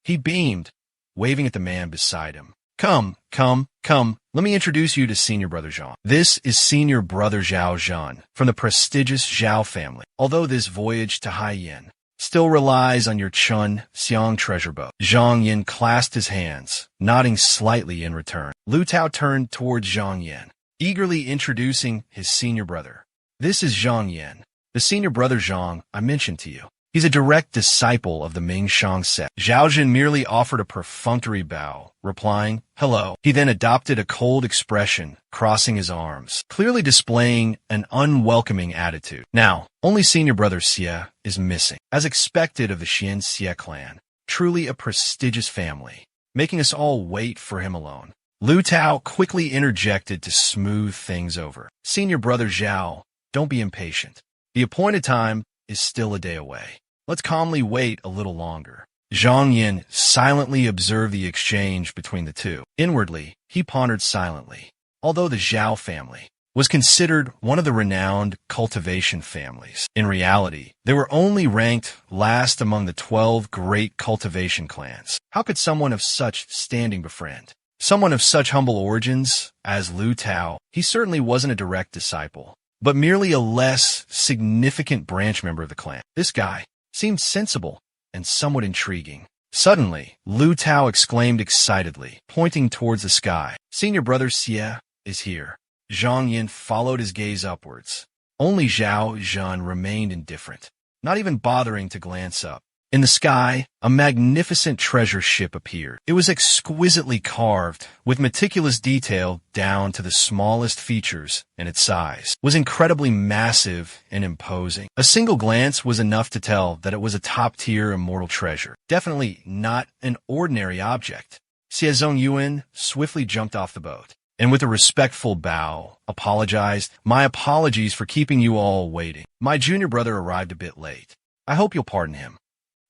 He beamed, waving at the man beside him. Come, let me introduce you to senior brother Zhang. This is senior brother Zhao Zhan, from the prestigious Zhao family. Although this voyage to Haiyan still relies on your Chun Xiang treasure boat. Zhang Yin clasped his hands, nodding slightly in return. Lu Tao turned towards Zhang Yin, eagerly introducing his senior brother. This is Zhang Yin, the senior brother Zhang I mentioned to you. He's a direct disciple of the Ming Shang sect. Zhao Jin merely offered a perfunctory bow, replying, "Hello." He then adopted a cold expression, crossing his arms, clearly displaying an unwelcoming attitude. Now, only senior brother Xie is missing, as expected of the Xian Xie clan. Truly a prestigious family, making us all wait for him alone. Lu Tao quickly interjected to smooth things over. Senior brother Zhao, don't be impatient. The appointed time is still a day away. Let's calmly wait a little longer. Zhang Yin silently observed the exchange between the two. Inwardly, he pondered silently. Although the Zhao family was considered one of the renowned cultivation families, in reality, they were only ranked last among the 12 great cultivation clans. How could someone of such standing befriend someone of such humble origins as Lu Tao? He certainly wasn't a direct disciple, but merely a less significant branch member of the clan. This guy seemed sensible and somewhat intriguing. Suddenly, Lu Tao exclaimed excitedly, pointing towards the sky. Senior brother Xie is here. Zhang Yin followed his gaze upwards. Only Zhao Zhan remained indifferent, not even bothering to glance up. In the sky, a magnificent treasure ship appeared. It was exquisitely carved, with meticulous detail down to the smallest features, and its size was incredibly massive and imposing. A single glance was enough to tell that it was a top-tier immortal treasure. Definitely not an ordinary object. Xie Zongyuan swiftly jumped off the boat, and with a respectful bow, apologized. "My apologies for keeping you all waiting. My junior brother arrived a bit late. I hope you'll pardon him."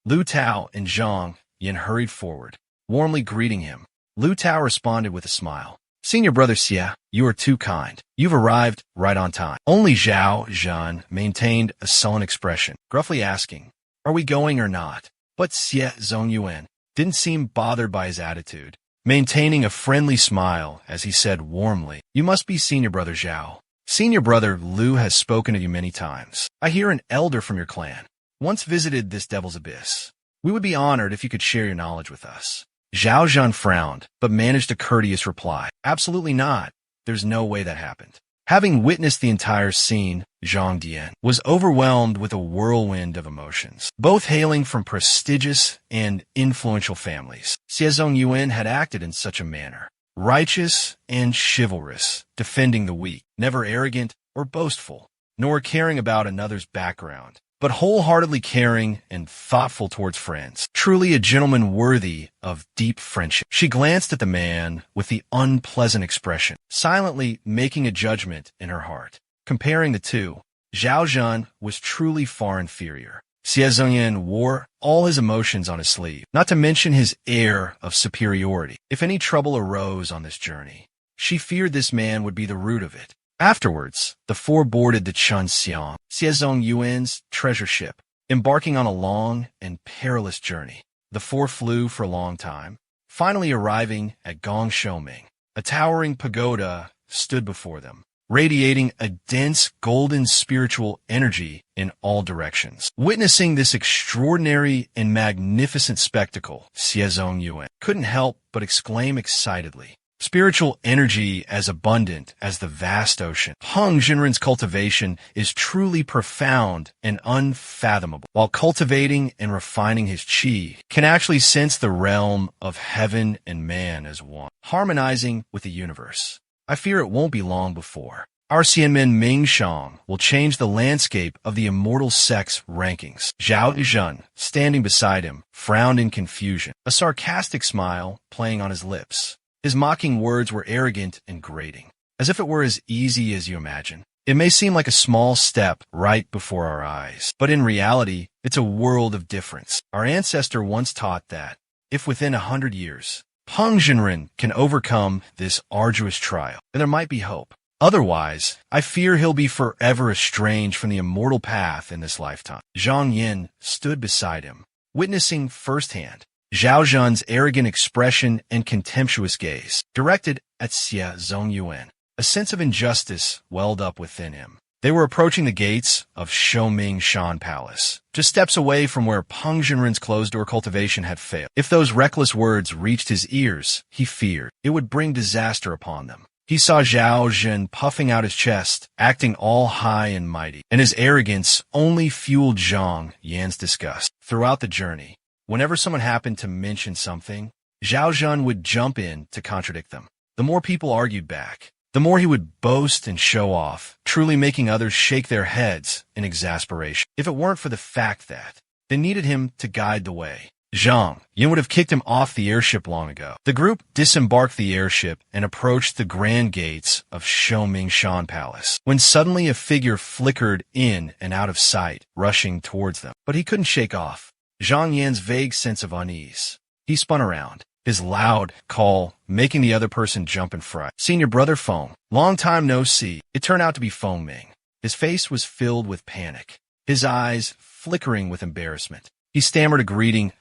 Lu Tao and Zhang Yin hurried forward, warmly greeting him. Lu Tao responded with a smile. "Senior brother Xie, you are too kind. You've arrived right on time." Only Zhao Zhan maintained a sullen expression, gruffly asking, "Are we going or not?" But Xie Zongyuan didn't seem bothered by his attitude, maintaining a friendly smile as he said warmly, "You must be senior brother Zhao. Senior brother Lu has spoken of you many times. I hear an elder from your clan once visited this devil's abyss. We would be honored if you could share your knowledge with us." Zhao Zhan frowned, but managed a courteous reply. "Absolutely not. There's no way that happened." Having witnessed the entire scene, Zhang Dian was overwhelmed with a whirlwind of emotions, both hailing from prestigious and influential families. Xie Zongyuan had acted in such a manner, righteous and chivalrous, defending the weak, never arrogant or boastful, nor caring about another's background, but wholeheartedly caring and thoughtful towards friends. Truly a gentleman worthy of deep friendship. She glanced at the man with the unpleasant expression, silently making a judgment in her heart. Comparing the two, Zhao Zhan was truly far inferior. Xie Zongyan wore all his emotions on his sleeve, not to mention his air of superiority. If any trouble arose on this journey, she feared this man would be the root of it. Afterwards, the four boarded the Chun Xiang, Xie Zongyuan's treasure ship, embarking on a long and perilous journey. The four flew for a long time, finally arriving at Gongshoming. A towering pagoda stood before them, radiating a dense golden spiritual energy in all directions. Witnessing this extraordinary and magnificent spectacle, Xie Zongyuan couldn't help but exclaim excitedly. Spiritual energy as abundant as the vast ocean. Hung Jinren's cultivation is truly profound and unfathomable. While cultivating and refining his qi, can actually sense the realm of heaven and man as one, harmonizing with the universe. I fear it won't be long before Our Xianmen Ming Shang will change the landscape of the immortal sex rankings. Zhao Zhen, standing beside him, frowned in confusion, a sarcastic smile playing on his lips. His mocking words were arrogant and grating, as if it were as easy as you imagine. It may seem like a small step right before our eyes, but in reality, it's a world of difference. Our ancestor once taught that, if within 100 years, Peng Zhenren can overcome this arduous trial, then there might be hope. Otherwise, I fear he'll be forever estranged from the immortal path in this lifetime. Zhang Yin stood beside him, witnessing firsthand Zhao Zhen's arrogant expression and contemptuous gaze, directed at Xie Zongyuan. A sense of injustice welled up within him. They were approaching the gates of Shouming Shan Palace, just steps away from where Peng Zhenren's closed-door cultivation had failed. If those reckless words reached his ears, he feared it would bring disaster upon them. He saw Zhao Zhen puffing out his chest, acting all high and mighty, and his arrogance only fueled Zhang Yan's disgust. Throughout the journey, whenever someone happened to mention something, Zhao Zhen would jump in to contradict them. The more people argued back, the more he would boast and show off, truly making others shake their heads in exasperation. If it weren't for the fact that they needed him to guide the way, Zhang Yin would have kicked him off the airship long ago. The group disembarked the airship and approached the grand gates of Shouming Shan Palace, when suddenly a figure flickered in and out of sight, rushing towards them. But he couldn't shake off Zhang Yan's vague sense of unease. He spun around, his loud call making the other person jump in fright. Senior brother Feng, long time no see. It turned out to be Feng Ming. His face was filled with panic, his eyes flickering with embarrassment. He stammered a greeting,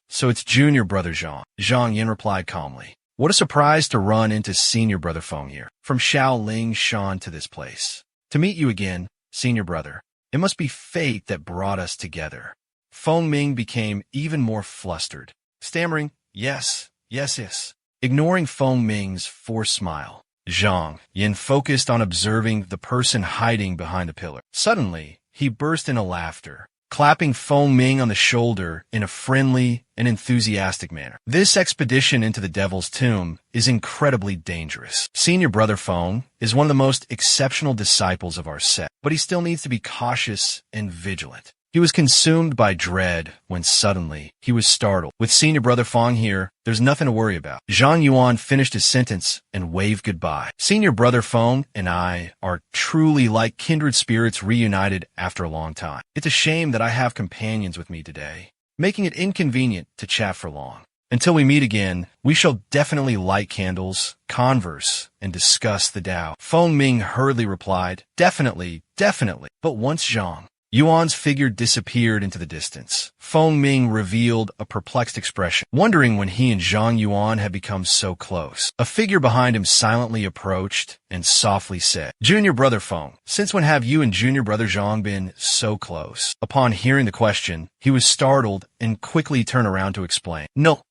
so it's junior brother Zhang. Zhang Yin replied calmly. What a surprise to run into senior brother Feng here, from Shaoling Shan to this place. To meet you again, senior brother. It must be fate that brought us together. Feng Ming became even more flustered, stammering, yes. Ignoring Feng Ming's forced smile, Zhang Yin focused on observing the person hiding behind the pillar. Suddenly, he burst into laughter, clapping Feng Ming on the shoulder in a friendly and enthusiastic manner. This expedition into the Devil's Tomb is incredibly dangerous. Senior brother Feng is one of the most exceptional disciples of our sect, but he still needs to be cautious and vigilant. He was consumed by dread when suddenly he was startled. With senior brother Feng here, there's nothing to worry about. Zhang Yuan finished his sentence and waved goodbye. Senior brother Feng and I are truly like kindred spirits reunited after a long time. It's a shame that I have companions with me today, making it inconvenient to chat for long. Until we meet again, we shall definitely light candles, converse, and discuss the Tao. Feng Ming hurriedly replied, definitely. But once Zhang Yuan's figure disappeared into the distance, Feng Ming revealed a perplexed expression, wondering when he and Zhang Yuan had become so close. A figure behind him silently approached and softly said, Junior brother Feng, since when have you and junior brother Zhang been so close? Upon hearing the question, he was startled and quickly turned around to explain. No,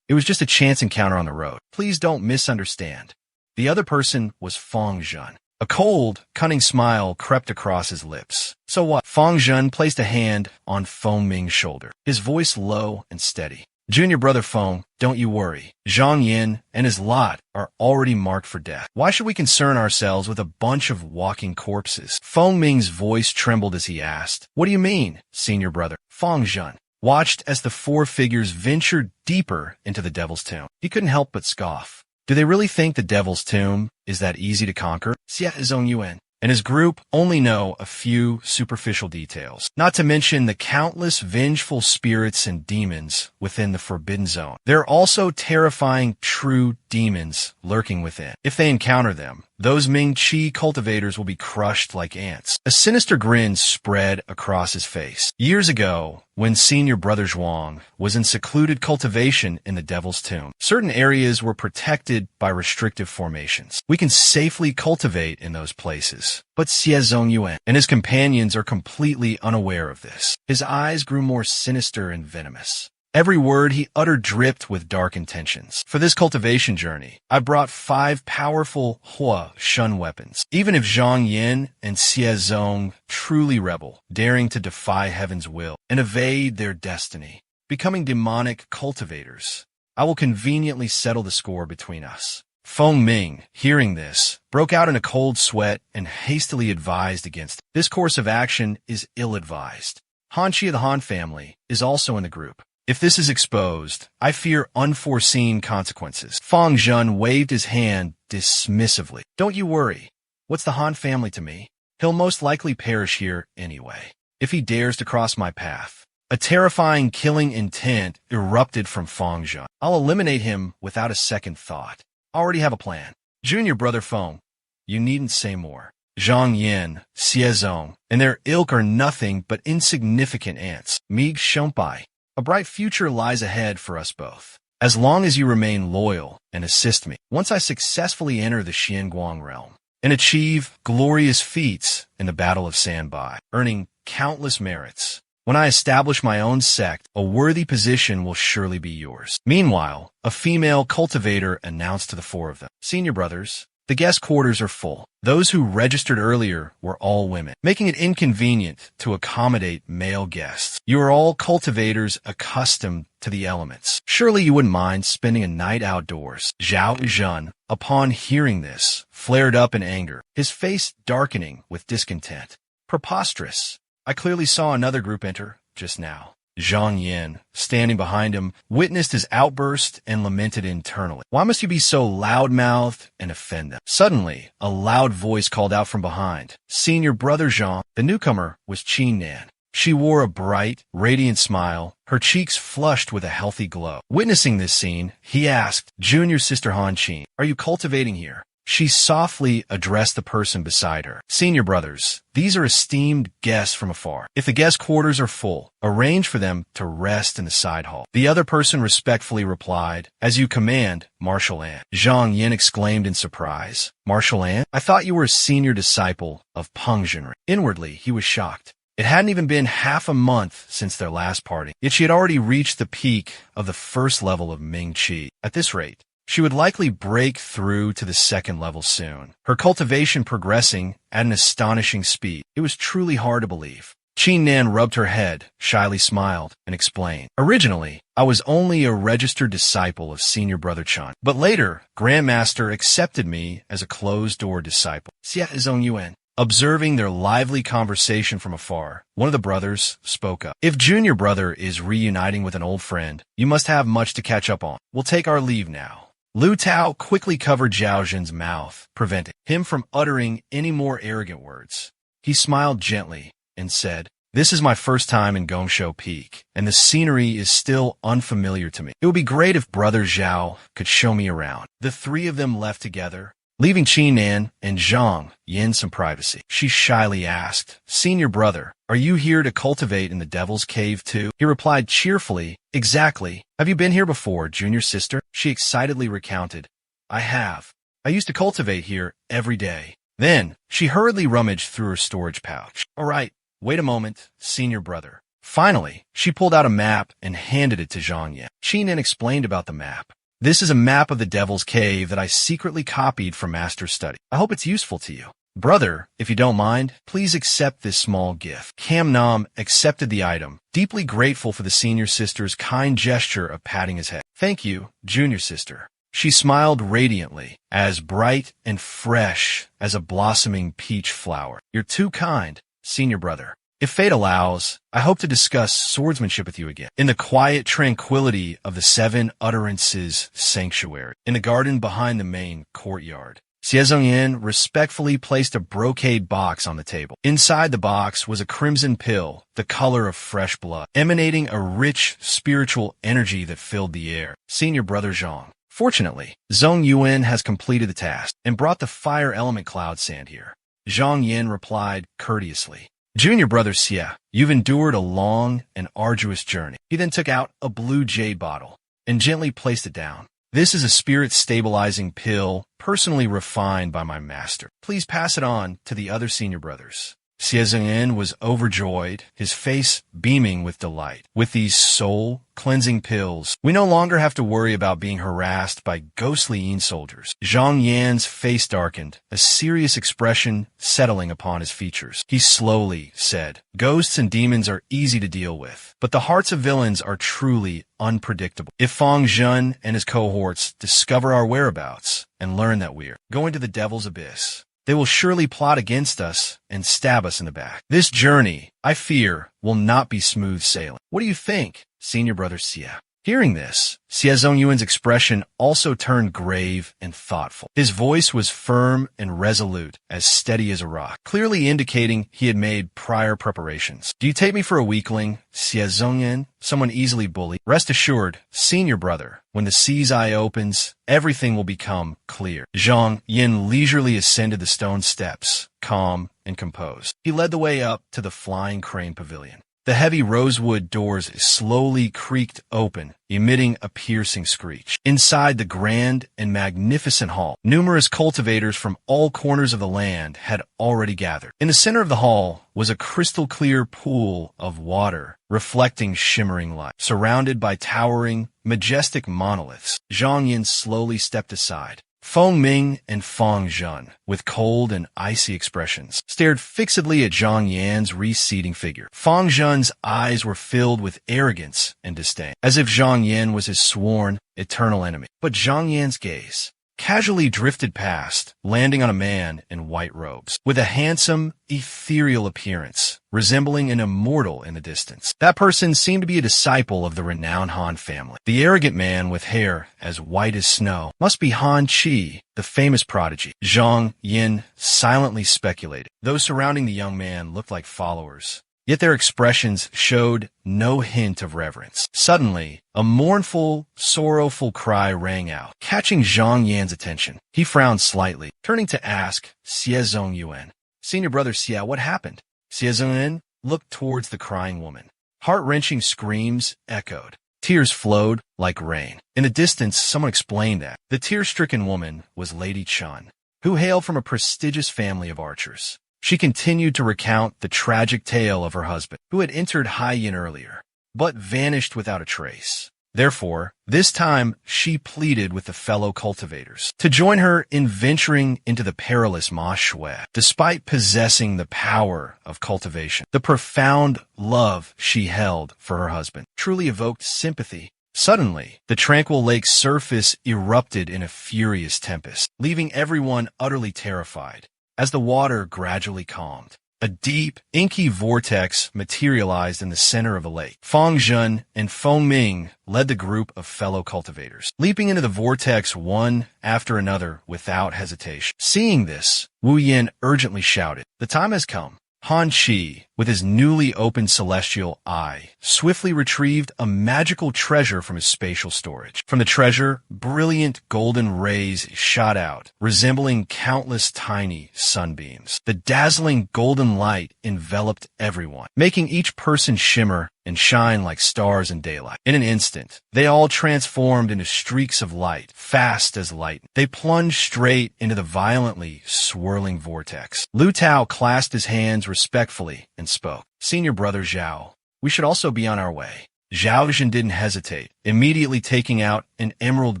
it was just a chance encounter on the road. Please don't misunderstand. The other person was Feng Zhen. A cold, cunning smile crept across his lips. So what? Feng Zhen placed a hand on Feng Ming's shoulder, his voice low and steady. Junior brother Feng, don't you worry. Zhang Yin and his lot are already marked for death. Why should we concern ourselves with a bunch of walking corpses? Feng Ming's voice trembled as he asked, What do you mean, senior brother? Feng Zhen watched as the four figures ventured deeper into the Devil's Tomb. He couldn't help but scoff. Do they really think the Devil's Tomb is that easy to conquer? Xie Zongyuan and his group only know a few superficial details, not to mention the countless vengeful spirits and demons within the Forbidden Zone. There are also terrifying true demons lurking within. If they encounter them, those Ming Qi cultivators will be crushed like ants. A sinister grin spread across his face. Years ago, when senior brother Zhuang was in secluded cultivation in the Devil's Tomb, certain areas were protected by restrictive formations. We can safely cultivate in those places. But Xie Zongyuan and his companions are completely unaware of this. His eyes grew more sinister and venomous. Every word he uttered dripped with dark intentions. For this cultivation journey, I brought 5 powerful Hua Shun weapons. Even if Zhang Yin and Xie Zong truly rebel, daring to defy heaven's will and evade their destiny, becoming demonic cultivators, I will conveniently settle the score between us. Feng Ming, hearing this, broke out in a cold sweat and hastily advised against it. This course of action is ill-advised. Han Qi of the Han family is also in the group. If this is exposed, I fear unforeseen consequences. Feng Zhen waved his hand dismissively. Don't you worry. What's the Han family to me? He'll most likely perish here anyway, if he dares to cross my path. A terrifying killing intent erupted from Feng Zhen. I'll eliminate him without a second thought. I already have a plan. Junior brother Feng, you needn't say more. Zhang Yin, Xie Zong, and their ilk are nothing but insignificant ants. Mig Shunpai. A bright future lies ahead for us both, as long as you remain loyal and assist me. Once I successfully enter the Xianguang realm and achieve glorious feats in the Battle of Sanbai, earning countless merits, when I establish my own sect, a worthy position will surely be yours. Meanwhile, a female cultivator announced to the four of them, Senior brothers, the guest quarters are full. Those who registered earlier were all women, making it inconvenient to accommodate male guests. You are all cultivators accustomed to the elements. Surely you wouldn't mind spending a night outdoors. Zhao Zhen, upon hearing this, flared up in anger, his face darkening with discontent. Preposterous. I clearly saw another group enter just now. Zhang Yin, standing behind him, witnessed his outburst and lamented internally. Why must you be so loud-mouthed and offend them? Suddenly, a loud voice called out from behind. Senior brother Zhang. The newcomer was Qin Nan. She wore a bright, radiant smile, her cheeks flushed with a healthy glow. Witnessing this scene, he asked, Junior sister Han Qin, are you cultivating here? She softly addressed the person beside her. Senior brothers, these are esteemed guests from afar. If the guest quarters are full, arrange for them to rest in the side hall. The other person respectfully replied, As you command, Marshal An. Zhang Yin exclaimed in surprise. Marshal An? I thought you were a senior disciple of Peng Zhenri. Inwardly, he was shocked. It hadn't even been half a month since their last party, yet she had already reached the peak of the first level of Ming Qi. At this rate, she would likely break through to the second level soon, her cultivation progressing at an astonishing speed. It was truly hard to believe. Qin Nan rubbed her head, shyly smiled, and explained, Originally, I was only a registered disciple of Senior Brother Chan, but later, Grandmaster accepted me as a closed-door disciple. Xie Zong Yuan. Observing their lively conversation from afar, one of the brothers spoke up. If Junior brother is reuniting with an old friend, you must have much to catch up on. We'll take our leave now. Lu Tao quickly covered Zhao Zhen's mouth, preventing him from uttering any more arrogant words. He smiled gently and said, This is my first time in Gongshou Peak, and the scenery is still unfamiliar to me. It would be great if Brother Zhao could show me around. The three of them left together, leaving Qin Nan and Zhang Yin some privacy. She shyly asked, Senior brother, are you here to cultivate in the Devil's Cave too? He replied cheerfully, Exactly. Have you been here before, Junior sister? She excitedly recounted, I have. I used to cultivate here every day. Then, she hurriedly rummaged through her storage pouch. All right, wait a moment, Senior brother. Finally, she pulled out a map and handed it to Zhang Yin. Qin Nan explained about the map. This is a map of the Devil's Cave that I secretly copied from Master's study. I hope it's useful to you. Brother, if you don't mind, please accept this small gift. Cam Nam accepted the item, deeply grateful for the senior sister's kind gesture of patting his head. Thank you, Junior sister. She smiled radiantly, as bright and fresh as a blossoming peach flower. You're too kind, Senior brother. If fate allows, I hope to discuss swordsmanship with you again. In the quiet tranquility of the Seven Utterances Sanctuary, in the garden behind the main courtyard, Xie Zongyan respectfully placed a brocade box on the table. Inside the box was a crimson pill, the color of fresh blood, emanating a rich spiritual energy that filled the air. Senior brother Zhang. Fortunately, Zhong Yuan has completed the task and brought the fire element cloud sand here. Zhang Yin replied courteously. Junior brother Xie, you've endured a long and arduous journey. He then took out a blue jade bottle and gently placed it down. This is a spirit-stabilizing pill personally refined by my master. Please pass it on to the other senior brothers. Xie Zhengyan was overjoyed, his face beaming with delight. With these soul-cleansing pills, we no longer have to worry about being harassed by ghostly Yin soldiers. Zhang Yan's face darkened, a serious expression settling upon his features. He slowly said, "Ghosts and demons are easy to deal with, but the hearts of villains are truly unpredictable. If Fang Zhen and his cohorts discover our whereabouts and learn that we're going to the Devil's Abyss, they will surely plot against us and stab us in the back. This journey, I fear, will not be smooth sailing. What do you think, senior brother Xie?" Hearing this, Xie Zhongyuan's expression also turned grave and thoughtful. His voice was firm and resolute, as steady as a rock, clearly indicating he had made prior preparations. "Do you take me for a weakling, Xie Zhongyan, someone easily bullied? Rest assured, senior brother, when the sea's eye opens, everything will become clear." Zhang Yin leisurely ascended the stone steps, calm and composed. He led the way up to the Flying Crane Pavilion. The heavy rosewood doors slowly creaked open, emitting a piercing screech. Inside the grand and magnificent hall, numerous cultivators from all corners of the land had already gathered. In the center of the hall was a crystal-clear pool of water, reflecting shimmering light. Surrounded by towering, majestic monoliths, Zhang Yin slowly stepped aside. Feng Ming and Fang Zhen, with cold and icy expressions, stared fixedly at Zhang Yan's receding figure. Fang Zhen's eyes were filled with arrogance and disdain, as if Zhang Yan was his sworn, eternal enemy. But Zhang Yan's gaze casually drifted past, landing on a man in white robes, with a handsome, ethereal appearance, resembling an immortal in the distance. That person seemed to be a disciple of the renowned Han family. The arrogant man with hair as white as snow must be Han Qi, the famous prodigy. Zhang Yin silently speculated. Those surrounding the young man looked like followers, yet their expressions showed no hint of reverence. Suddenly, a mournful, sorrowful cry rang out, catching Zhang Yan's attention. He frowned slightly, turning to ask Xie Zhongyuan, "Senior brother Xie, what happened?" Xie Zhongyuan looked towards the crying woman. Heart-wrenching screams echoed. Tears flowed like rain. In the distance, someone explained that the tear-stricken woman was Lady Chen, who hailed from a prestigious family of archers. She continued to recount the tragic tale of her husband, who had entered Haiyin earlier, but vanished without a trace. Therefore, this time she pleaded with the fellow cultivators to join her in venturing into the perilous MANHWA. Despite possessing the power of cultivation, the profound love she held for her husband truly evoked sympathy. Suddenly, the tranquil lake's surface erupted in a furious tempest, leaving everyone utterly terrified. As the water gradually calmed, a deep, inky vortex materialized in the center of the lake. Fang Zhen and Feng Ming led the group of fellow cultivators, leaping into the vortex one after another without hesitation. Seeing this, Wu Yin urgently shouted, "The time has come." Han Qi, with his newly opened celestial eye, swiftly retrieved a magical treasure from his spatial storage. From the treasure, brilliant golden rays shot out, resembling countless tiny sunbeams. The dazzling golden light enveloped everyone, making each person shimmer and shine like stars in daylight. In an instant, they all transformed into streaks of light, fast as lightning. They plunged straight into the violently swirling vortex. Lu Tao clasped his hands respectfully and spoke, "Senior brother Zhao, we should also be on our way." Zhao Zhen didn't hesitate, immediately taking out an emerald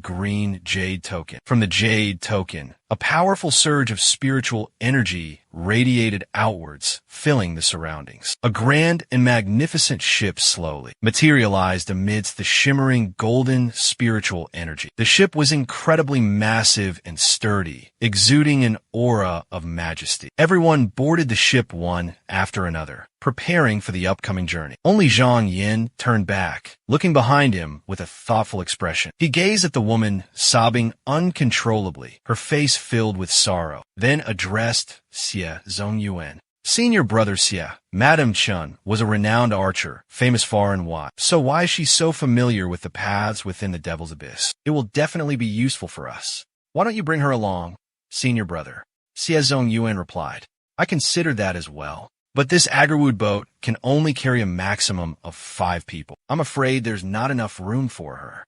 green jade token. From the jade token, a powerful surge of spiritual energy radiated outwards, filling the surroundings. A grand and magnificent ship slowly materialized amidst the shimmering golden spiritual energy. The ship was incredibly massive and sturdy, exuding an aura of majesty. Everyone boarded the ship one after another, preparing for the upcoming journey. Only Zhang Yin turned back, looking behind him with a thoughtful expression. He gazed at the woman, sobbing uncontrollably, her face filled with sorrow, then addressed Xie Zhongyuan. "Senior brother Xie, Madame Chen was a renowned archer, famous far and wide. So why is she so familiar with the paths within the Devil's Abyss? It will definitely be useful for us. Why don't you bring her along, senior brother?" Xie Zhongyuan replied, "I considered that as well. But this Aggerwood boat can only carry a maximum of 5 people. I'm afraid there's not enough room for her."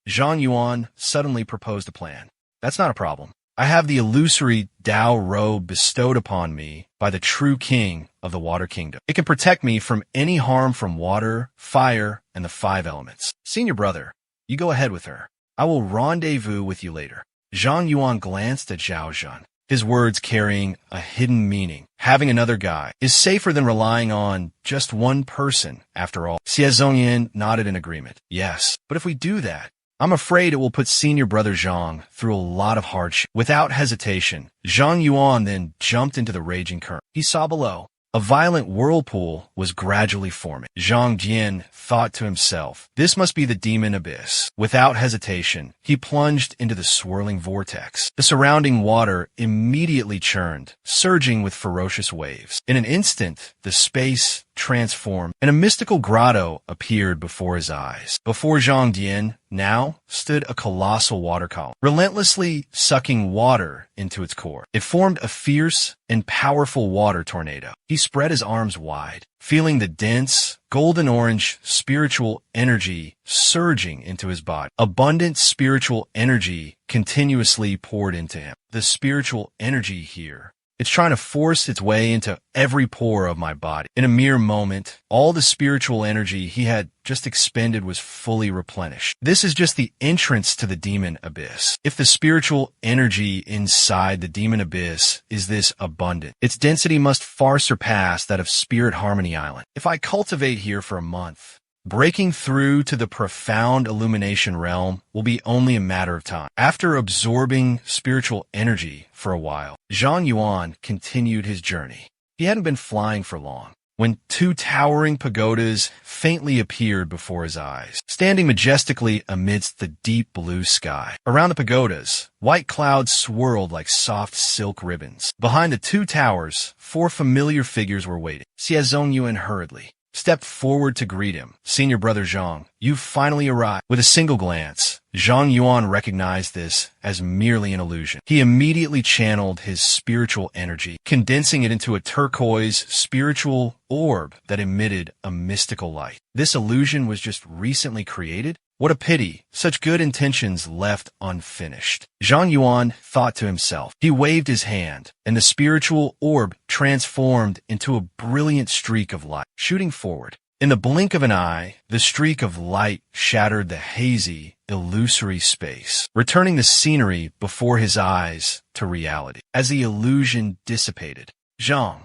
Zhang Yuan suddenly proposed a plan. "That's not a problem. I have the illusory Tao robe bestowed upon me by the true king of the Water Kingdom. It can protect me from any harm from water, fire, and the 5 elements. Senior brother, you go ahead with her. I will rendezvous with you later. Zhang Yuan glanced at Zhao Zhan, his words carrying a hidden meaning. Having another guy is safer than relying on just one person, after all. Xie Zhongyan nodded in agreement. Yes, but if we do that, I'm afraid it will put senior brother Zhang through a lot of hardship. Without hesitation, Zhang Yuan then jumped into the raging current. He saw below. A violent whirlpool was gradually forming. Zhang Jian thought to himself, this must be the demon abyss. Without hesitation, he plunged into the swirling vortex. The surrounding water immediately churned, surging with ferocious waves. In an instant, the space transformed, and a mystical grotto appeared before his eyes. Before Zhang Jian now stood a colossal water column, relentlessly sucking water into its core. It formed a fierce and powerful water tornado. He spread his arms wide, feeling the dense, golden-orange spiritual energy surging into his body. Abundant spiritual energy continuously poured into him. The spiritual energy here, it's trying to force its way into every pore of my body. In a mere moment, all the spiritual energy he had just expended was fully replenished. This is just the entrance to the demon abyss. If the spiritual energy inside the demon abyss is this abundant, its density must far surpass that of Spirit Harmony Island. If I cultivate here for a month, breaking through to the profound illumination realm will be only a matter of time. After absorbing spiritual energy for a while, Zhang Yuan continued his journey. He hadn't been flying for long when 2 towering pagodas faintly appeared before his eyes, standing majestically amidst the deep blue sky. Around the pagodas, white clouds swirled like soft silk ribbons. Behind the 2 towers, 4 familiar figures were waiting. Xie Zongyuan hurriedly stepped forward to greet him. Senior brother Zhang, you've finally arrived. With a single glance, Zhang Yuan recognized this as merely an illusion. He immediately channeled his spiritual energy, condensing it into a turquoise spiritual orb that emitted a mystical light. This illusion was just recently created? What a pity, such good intentions left unfinished. Zhang Yuan thought to himself. He waved his hand, and the spiritual orb transformed into a brilliant streak of light, shooting forward. In the blink of an eye, the streak of light shattered the hazy, illusory space, returning the scenery before his eyes to reality. As the illusion dissipated, Zhang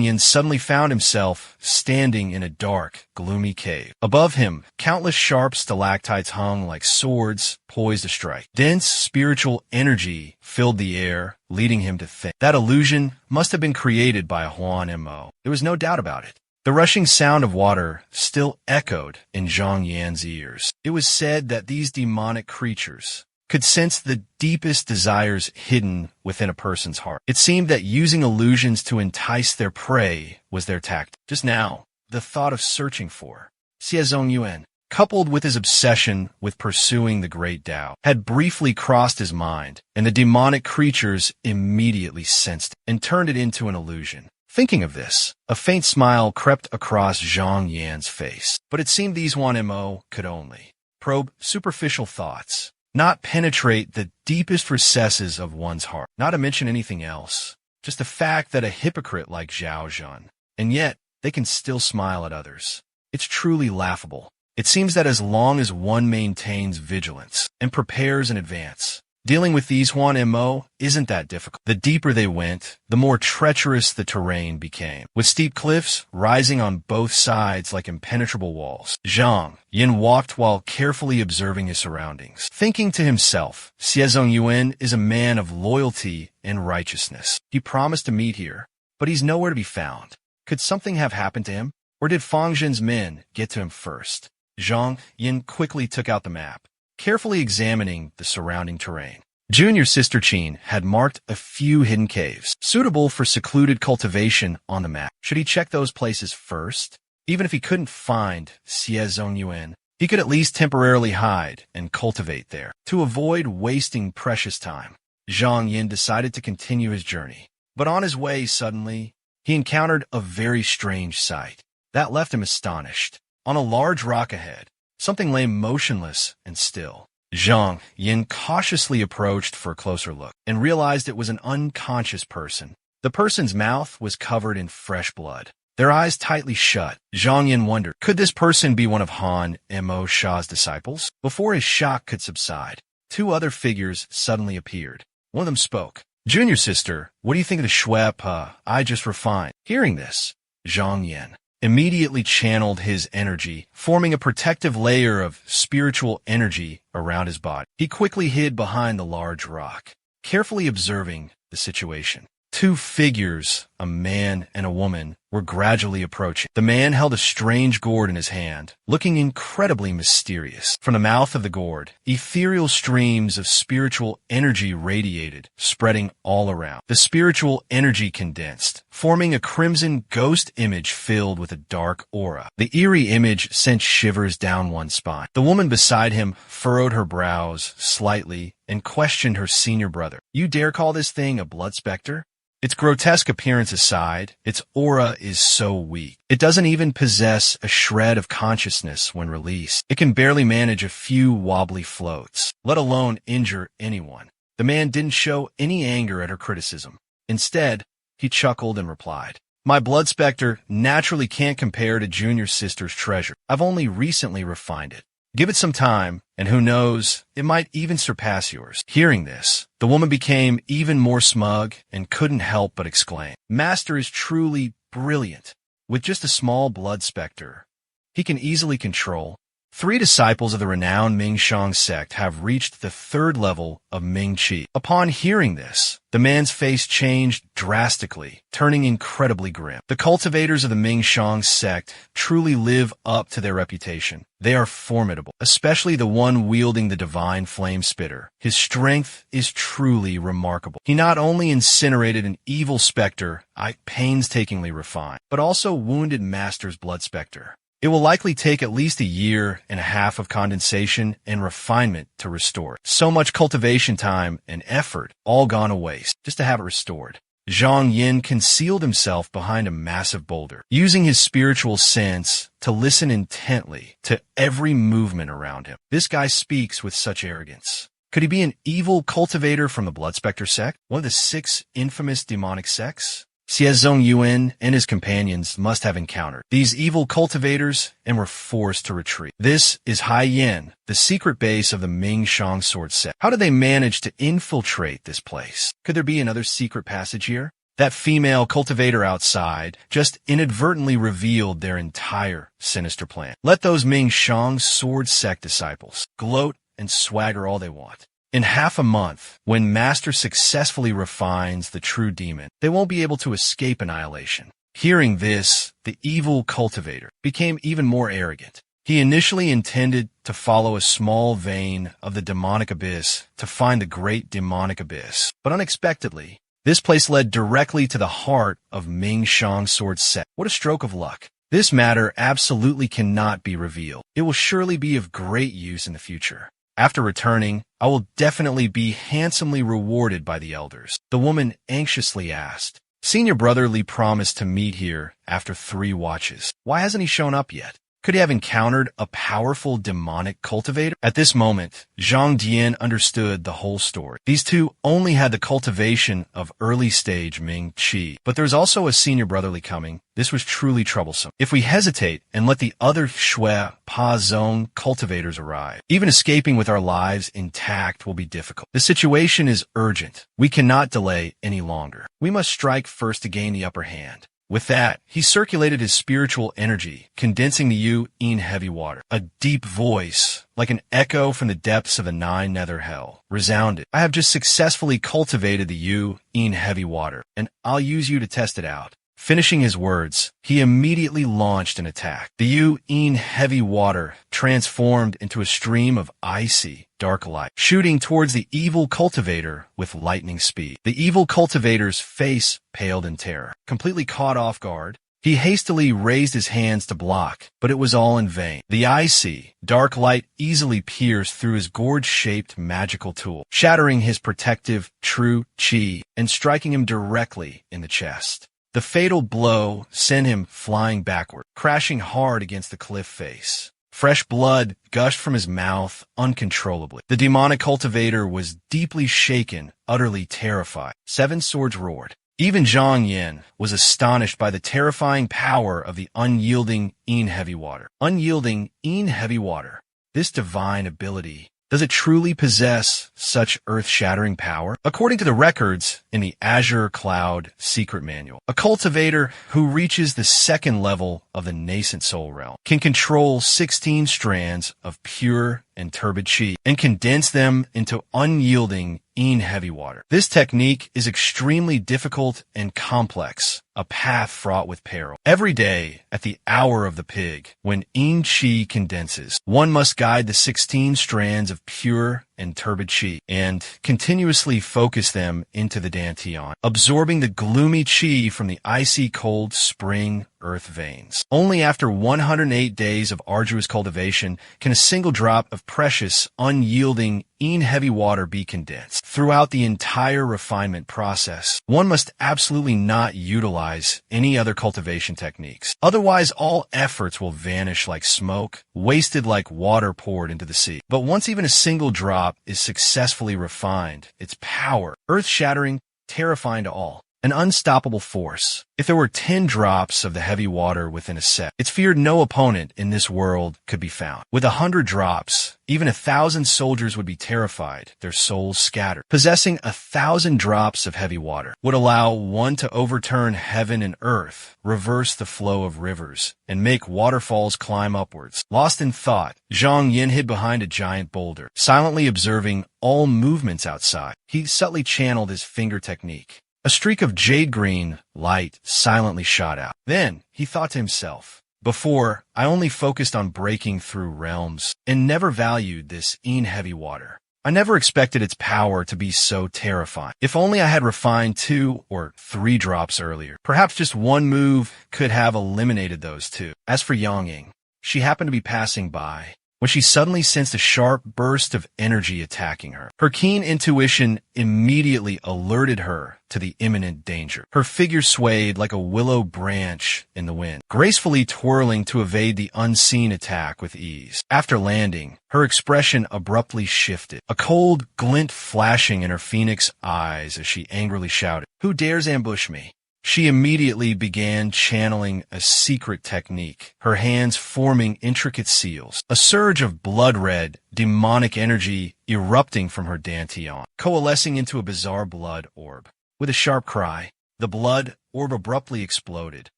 Yin suddenly found himself standing in a dark, gloomy cave. Above him, countless sharp stalactites hung like swords poised to strike. Dense spiritual energy filled the air, leading him to think. That illusion must have been created by Huan Mo. There was no doubt about it. The rushing sound of water still echoed in Zhang Yan's ears. It was said that these demonic creatures could sense the deepest desires hidden within a person's heart. It seemed that using illusions to entice their prey was their tactic. Just now, the thought of searching for Xie Zongyuan, coupled with his obsession with pursuing the great Tao, had briefly crossed his mind, and the demonic creatures immediately sensed it and turned it into an illusion. Thinking of this, a faint smile crept across Zhang Yan's face. But it seemed these Huan Mo could only probe superficial thoughts, not penetrate the deepest recesses of one's heart, not to mention anything else. Just the fact that a hypocrite like Zhao Zhan, and yet they can still smile at others. It's truly laughable. It seems that as long as one maintains vigilance and prepares in advance, dealing with these Huan Mo isn't that difficult. The deeper they went, the more treacherous the terrain became, with steep cliffs rising on both sides like impenetrable walls. Zhang Yin walked while carefully observing his surroundings, thinking to himself, Xie Zongyuan is a man of loyalty and righteousness. He promised to meet here, but he's nowhere to be found. Could something have happened to him? Or did Fang Zhen's men get to him first? Zhang Yin quickly took out the map, carefully examining the surrounding terrain. Junior Sister Qin had marked a few hidden caves, suitable for secluded cultivation on the map. Should he check those places first? Even if he couldn't find Xie Zongyuan, he could at least temporarily hide and cultivate there. To avoid wasting precious time, Zhang Yin decided to continue his journey. But on his way, suddenly, he encountered a very strange sight. That left him astonished. On a large rock ahead, something lay motionless and still. Zhang Yin cautiously approached for a closer look and realized it was an unconscious person. The person's mouth was covered in fresh blood, their eyes tightly shut. Zhang Yin wondered, could this person be one of Han Mo Sha's disciples? Before his shock could subside, two other figures suddenly appeared. One of them spoke. Junior sister, what do you think of the Schweppe I just refined? Hearing this, Zhang Yin immediately channeled his energy, forming a protective layer of spiritual energy around his body. He quickly hid behind the large rock, carefully observing the situation. Two figures, a man and a woman, were gradually approaching. The man held a strange gourd in his hand, looking incredibly mysterious. From the mouth of the gourd, ethereal streams of spiritual energy radiated, spreading all around. The spiritual energy condensed, forming a crimson ghost image filled with a dark aura. The eerie image sent shivers down one's spine. The woman beside him furrowed her brows slightly and questioned her senior brother. You dare call this thing a blood specter? Its grotesque appearance aside, its aura is so weak. It doesn't even possess a shred of consciousness when released. It can barely manage a few wobbly floats, let alone injure anyone. The man didn't show any anger at her criticism. Instead, he chuckled and replied, my blood specter naturally can't compare to Junior Sister's treasure. I've only recently refined it. Give it some time, and who knows, it might even surpass yours. Hearing this, the woman became even more smug and couldn't help but exclaim, Master is truly brilliant. With just a small blood specter, he can easily control. 3 disciples of the renowned Mingshang sect have reached the 3rd level of Ming Qi. Upon hearing this, the man's face changed drastically, turning incredibly grim. The cultivators of the Mingshang sect truly live up to their reputation. They are formidable, especially the one wielding the divine flame spitter. His strength is truly remarkable. He not only incinerated an evil specter I painstakingly refined, but also wounded Master's blood specter. It will likely take at least 1.5 years of condensation and refinement to restore it. So much cultivation time and effort all gone to waste just to have it restored. Zhang Yin concealed himself behind a massive boulder, using his spiritual sense to listen intently to every movement around him. This guy speaks with such arrogance. Could he be an evil cultivator from the Blood Spectre sect, one of the 6 infamous demonic sects? Xiezong Yuan and his companions must have encountered these evil cultivators and were forced to retreat. This is Hai Yin, the secret base of the Ming Shang sword sect. How did they manage to infiltrate this place? Could there be another secret passage here? That female cultivator outside just inadvertently revealed their entire sinister plan. Let those Ming Shang sword sect disciples gloat and swagger all they want. In half a month, when Master successfully refines the true demon, they won't be able to escape annihilation. Hearing this, the evil cultivator became even more arrogant. He initially intended to follow a small vein of the demonic abyss to find the great demonic abyss, but unexpectedly, this place led directly to the heart of Ming Shang sword sect. What a stroke of luck. This matter absolutely cannot be revealed. It will surely be of great use in the future. After returning, I will definitely be handsomely rewarded by the elders. The woman anxiously asked. Senior brother Li promised to meet here after 3 watches. Why hasn't he shown up yet? Could he have encountered a powerful demonic cultivator? At this moment, Zhang Dian understood the whole story. These two only had the cultivation of early-stage Ming Qi, but there's also a senior brotherly coming. This was truly troublesome. If we hesitate and let the other Shui Pa Zong cultivators arrive, even escaping with our lives intact will be difficult. The situation is urgent. We cannot delay any longer. We must strike first to gain the upper hand. With that, he circulated his spiritual energy, condensing the Yu-In heavy water. A deep voice, like an echo from the depths of the 9 nether hell, resounded. I have just successfully cultivated the Yu-In heavy water, and I'll use you to test it out. Finishing his words, he immediately launched an attack. The Yu-In heavy water transformed into a stream of icy, dark light, shooting towards the evil cultivator with lightning speed. The evil cultivator's face paled in terror. Completely caught off guard, he hastily raised his hands to block, but it was all in vain. The icy, dark light easily pierced through his gourd-shaped magical tool, shattering his protective true qi and striking him directly in the chest. The fatal blow sent him flying backward, crashing hard against the cliff face. Fresh blood gushed from his mouth uncontrollably. The demonic cultivator was deeply shaken, utterly terrified. Seven swords roared. Even Zhang Yin was astonished by the terrifying power of the unyielding Heavy Water. Unyielding Heavy Water. This divine ability. Does it truly possess such earth-shattering power? According to the records in the Azure Cloud Secret Manual, a cultivator who reaches the second level of the nascent soul realm can control 16 strands of pure and turbid chi and condense them into unyielding Heavy Water. This technique is extremely difficult and complex, a path fraught with peril. Every day, at the hour of the pig, when chi condenses, one must guide the 16 strands of pure and turbid chi and continuously focus them into the dantian, absorbing the gloomy chi from the icy cold spring earth veins. Only after 108 days of arduous cultivation can a single drop of precious, unyielding Heavy Water be condensed. Throughout the entire refinement process, one must absolutely not utilize any other cultivation techniques. Otherwise, all efforts will vanish like smoke, wasted like water poured into the sea. But once even a single drop is successfully refined, its power, earth-shattering, terrifying to all. An unstoppable force. If there were 10 drops of the heavy water within a set, it's feared no opponent in this world could be found. With 100 drops, even 1,000 soldiers would be terrified, their souls scattered. Possessing 1,000 drops of heavy water would allow one to overturn heaven and earth, reverse the flow of rivers, and make waterfalls climb upwards. Lost in thought, Zhang Yin hid behind a giant boulder, silently observing all movements outside. He subtly channeled his finger technique. A streak of jade-green light silently shot out. Then he thought to himself, before, I only focused on breaking through realms and never valued this heavy water. I never expected its power to be so terrifying. If only I had refined 2 or 3 drops earlier. Perhaps just one move could have eliminated those 2. As for Yang Ying, she happened to be passing by when she suddenly sensed a sharp burst of energy attacking her. Her keen intuition immediately alerted her to the imminent danger. Her figure swayed like a willow branch in the wind, gracefully twirling to evade the unseen attack with ease. After landing, her expression abruptly shifted, a cold glint flashing in her phoenix eyes as she angrily shouted, "Who dares ambush me?" She immediately began channeling a secret technique, her hands forming intricate seals. A surge of blood-red, demonic energy erupting from her dantian, coalescing into a bizarre blood orb. With a sharp cry, the blood orb abruptly exploded,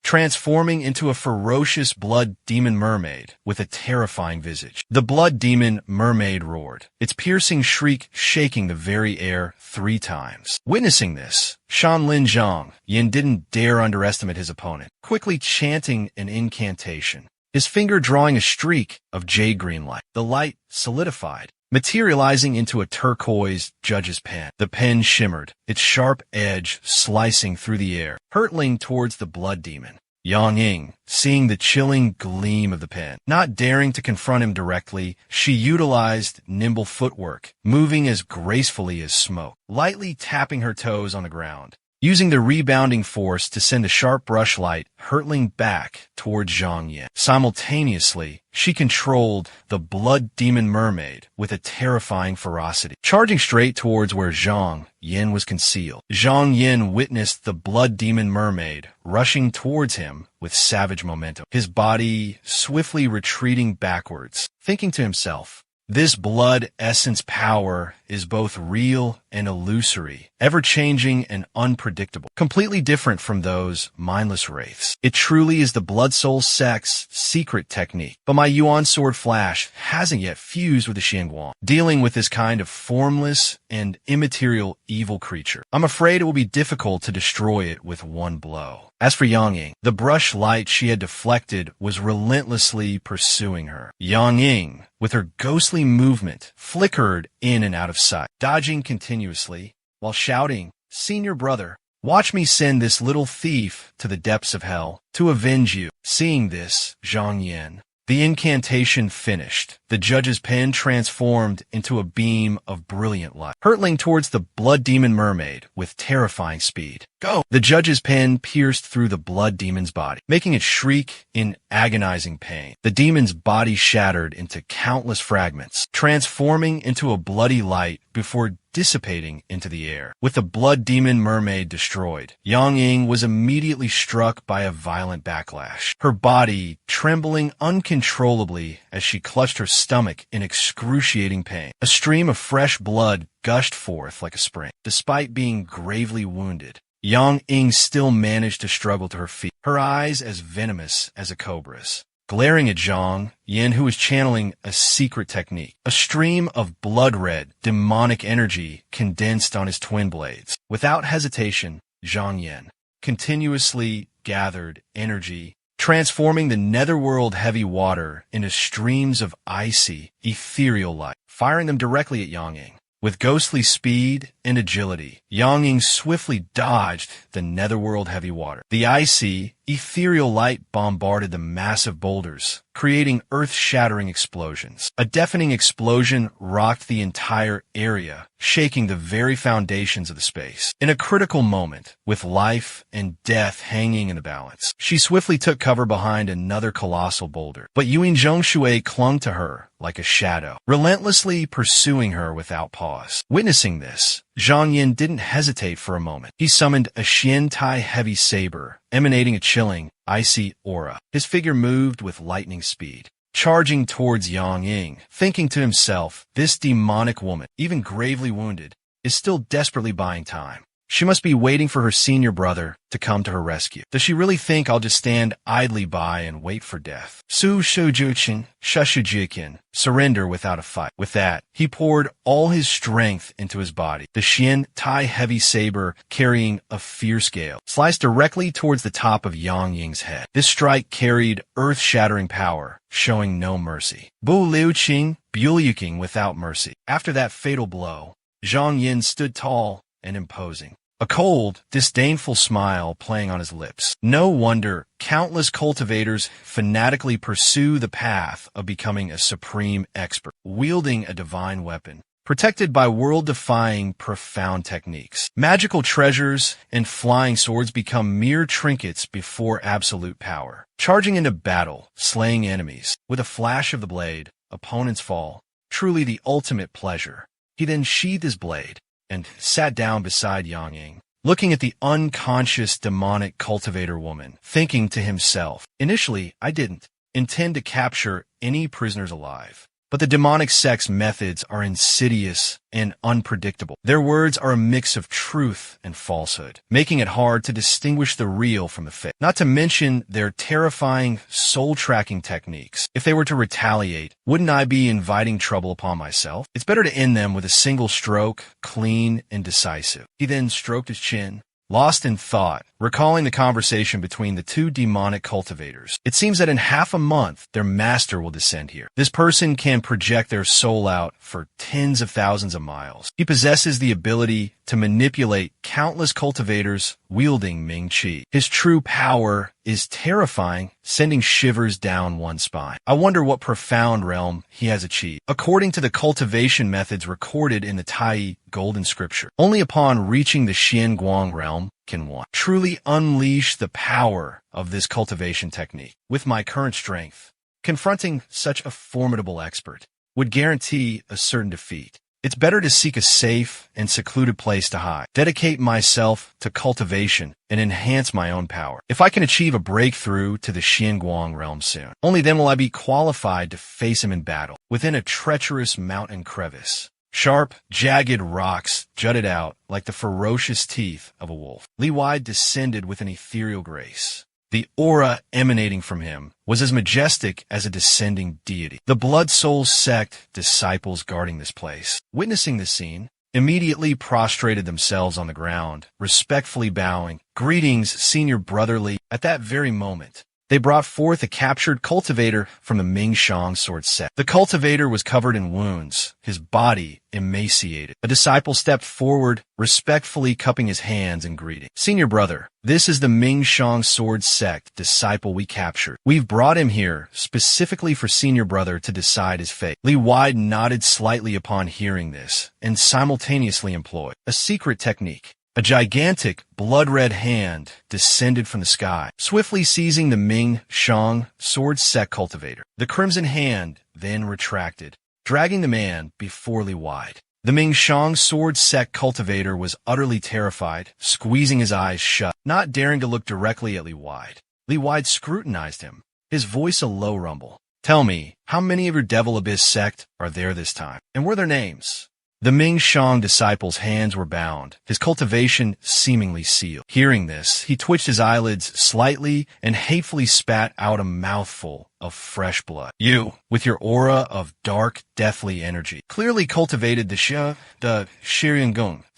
transforming into a ferocious blood demon mermaid with a terrifying visage. The blood demon mermaid roared, its piercing shriek shaking the very air 3 times. Witnessing this, Shanlin Zhang Yin didn't dare underestimate his opponent, quickly chanting an incantation, his finger drawing a streak of jade-green light. The light solidified, materializing into a turquoise judge's pen. The pen shimmered, its sharp edge slicing through the air, hurtling towards the blood demon. Yang Ying, seeing the chilling gleam of the pen, not daring to confront him directly, she utilized nimble footwork, moving as gracefully as smoke, lightly tapping her toes on the ground, using the rebounding force to send a sharp brush light hurtling back towards Zhang Yin. Simultaneously, she controlled the blood demon mermaid with a terrifying ferocity, charging straight towards where Zhang Yin was concealed. Zhang Yin witnessed the blood demon mermaid rushing towards him with savage momentum, his body swiftly retreating backwards, thinking to himself, this blood essence power is both real and illusory, ever-changing and unpredictable, completely different from those mindless wraiths. It truly is the blood soul sex secret technique, but my Yuan sword flash hasn't yet fused with the Xianguang, dealing with this kind of formless and immaterial evil creature. I'm afraid it will be difficult to destroy it with one blow. As for Yang Ying, the brush light she had deflected was relentlessly pursuing her. Yang Ying, with her ghostly movement, flickered in and out of sight, dodging continuously, while shouting, "Senior brother, watch me send this little thief to the depths of hell to avenge you." Seeing this, Zhang Yin The incantation finished. The judge's pen transformed into a beam of brilliant light, hurtling towards the blood demon mermaid with terrifying speed. Go! The judge's pen pierced through the blood demon's body, making it shriek in agonizing pain. The demon's body shattered into countless fragments, transforming into a bloody light before dissipating into the air. With the blood demon mermaid destroyed, Yang Ying was immediately struck by a violent backlash, her body trembling uncontrollably as she clutched her stomach in excruciating pain. A stream of fresh blood gushed forth like a spring. Despite being gravely wounded, Yang Ying still managed to struggle to her feet, her eyes as venomous as a cobra's. Glaring at Zhang Yin, who was channeling a secret technique, a stream of blood-red, demonic energy condensed on his twin blades. Without hesitation, Zhang Yin continuously gathered energy, transforming the netherworld heavy water into streams of icy, ethereal light, firing them directly at Yang Ying. With ghostly speed and agility, Yang Ying swiftly dodged the netherworld heavy water. The icy, ethereal light bombarded the massive boulders, creating earth-shattering explosions. A deafening explosion rocked the entire area, shaking the very foundations of the space. In a critical moment, with life and death hanging in the balance, she swiftly took cover behind another colossal boulder. But Yuan Zhongshui clung to her like a shadow, relentlessly pursuing her without pause. Witnessing this, Zhang Yin didn't hesitate for a moment. He summoned a Xian Tai heavy saber, emanating a chilling, icy aura. His figure moved with lightning speed, charging towards Yang Ying, thinking to himself, this demonic woman, even gravely wounded, is still desperately buying time. She must be waiting for her senior brother to come to her rescue. Does she really think I'll just stand idly by and wait for death? Su Shoujuqin, Shushujikin, surrender without a fight. With that, he poured all his strength into his body. The Xian Tai heavy saber, carrying a fierce gale, sliced directly towards the top of Yang Ying's head. This strike carried earth-shattering power, showing no mercy. Bu Liu Qing, Buliuking without mercy. After that fatal blow, Zhang Yin stood tall and imposing, a cold, disdainful smile playing on his lips. No wonder countless cultivators fanatically pursue the path of becoming a supreme expert, wielding a divine weapon, protected by world-defying, profound techniques. Magical treasures and flying swords become mere trinkets before absolute power. Charging into battle, slaying enemies, with a flash of the blade, opponents fall. Truly the ultimate pleasure. He then sheathed his blade and sat down beside Yang Ying, looking at the unconscious demonic cultivator woman, thinking to himself, initially, I didn't intend to capture any prisoners alive. But the demonic sect's methods are insidious and unpredictable. Their words are a mix of truth and falsehood, making it hard to distinguish the real from the fake. Not to mention their terrifying soul-tracking techniques. If they were to retaliate, wouldn't I be inviting trouble upon myself? It's better to end them with a single stroke, clean and decisive. He then stroked his chin, lost in thought, recalling the conversation between the two demonic cultivators. It seems that in half a month, their master will descend here. This person can project their soul out for tens of thousands of miles. He possesses the ability to manipulate countless cultivators wielding Ming Qi. His true power is terrifying, sending shivers down one's spine. I wonder what profound realm he has achieved. According to the cultivation methods recorded in the Tai Golden Scripture, only upon reaching the Xian Guang realm can one truly unleash the power of this cultivation technique. With my current strength, confronting such a formidable expert would guarantee a certain defeat. It's better to seek a safe and secluded place to hide, dedicate myself to cultivation, and enhance my own power. If I can achieve a breakthrough to the Xianguang realm soon, only then will I be qualified to face him in battle. Within a treacherous mountain crevice, sharp, jagged rocks jutted out like the ferocious teeth of a wolf. Li Wai descended with an ethereal grace. The aura emanating from him was as majestic as a descending deity. The Blood Soul sect disciples guarding this place, witnessing this scene, immediately prostrated themselves on the ground, respectfully bowing. Greetings, senior brotherly. At that very moment, They brought forth a captured cultivator from the Ming Shang sword sect. The cultivator was covered in wounds, his body emaciated. A disciple stepped forward, respectfully cupping his hands in greeting. "Senior brother, this is the Ming Shang sword sect disciple we captured. We've brought him here specifically for senior brother to decide his fate." Li Wide nodded slightly upon hearing this and simultaneously employed a secret technique. A gigantic, blood-red hand descended from the sky, swiftly seizing the Ming Shang sword sect cultivator. The crimson hand then retracted, dragging the man before Li Wide. The Ming Shang sword sect cultivator was utterly terrified, squeezing his eyes shut, not daring to look directly at Li Wide. Li Wide scrutinized him, his voice a low rumble. "Tell me, how many of your Devil Abyss sect are there this time? And what are their names?" The Ming Shang disciple's hands were bound, his cultivation seemingly sealed. Hearing this, he twitched his eyelids slightly and hatefully spat out a mouthful of fresh blood. "You, with your aura of dark, deathly energy, clearly cultivated the Shiyuan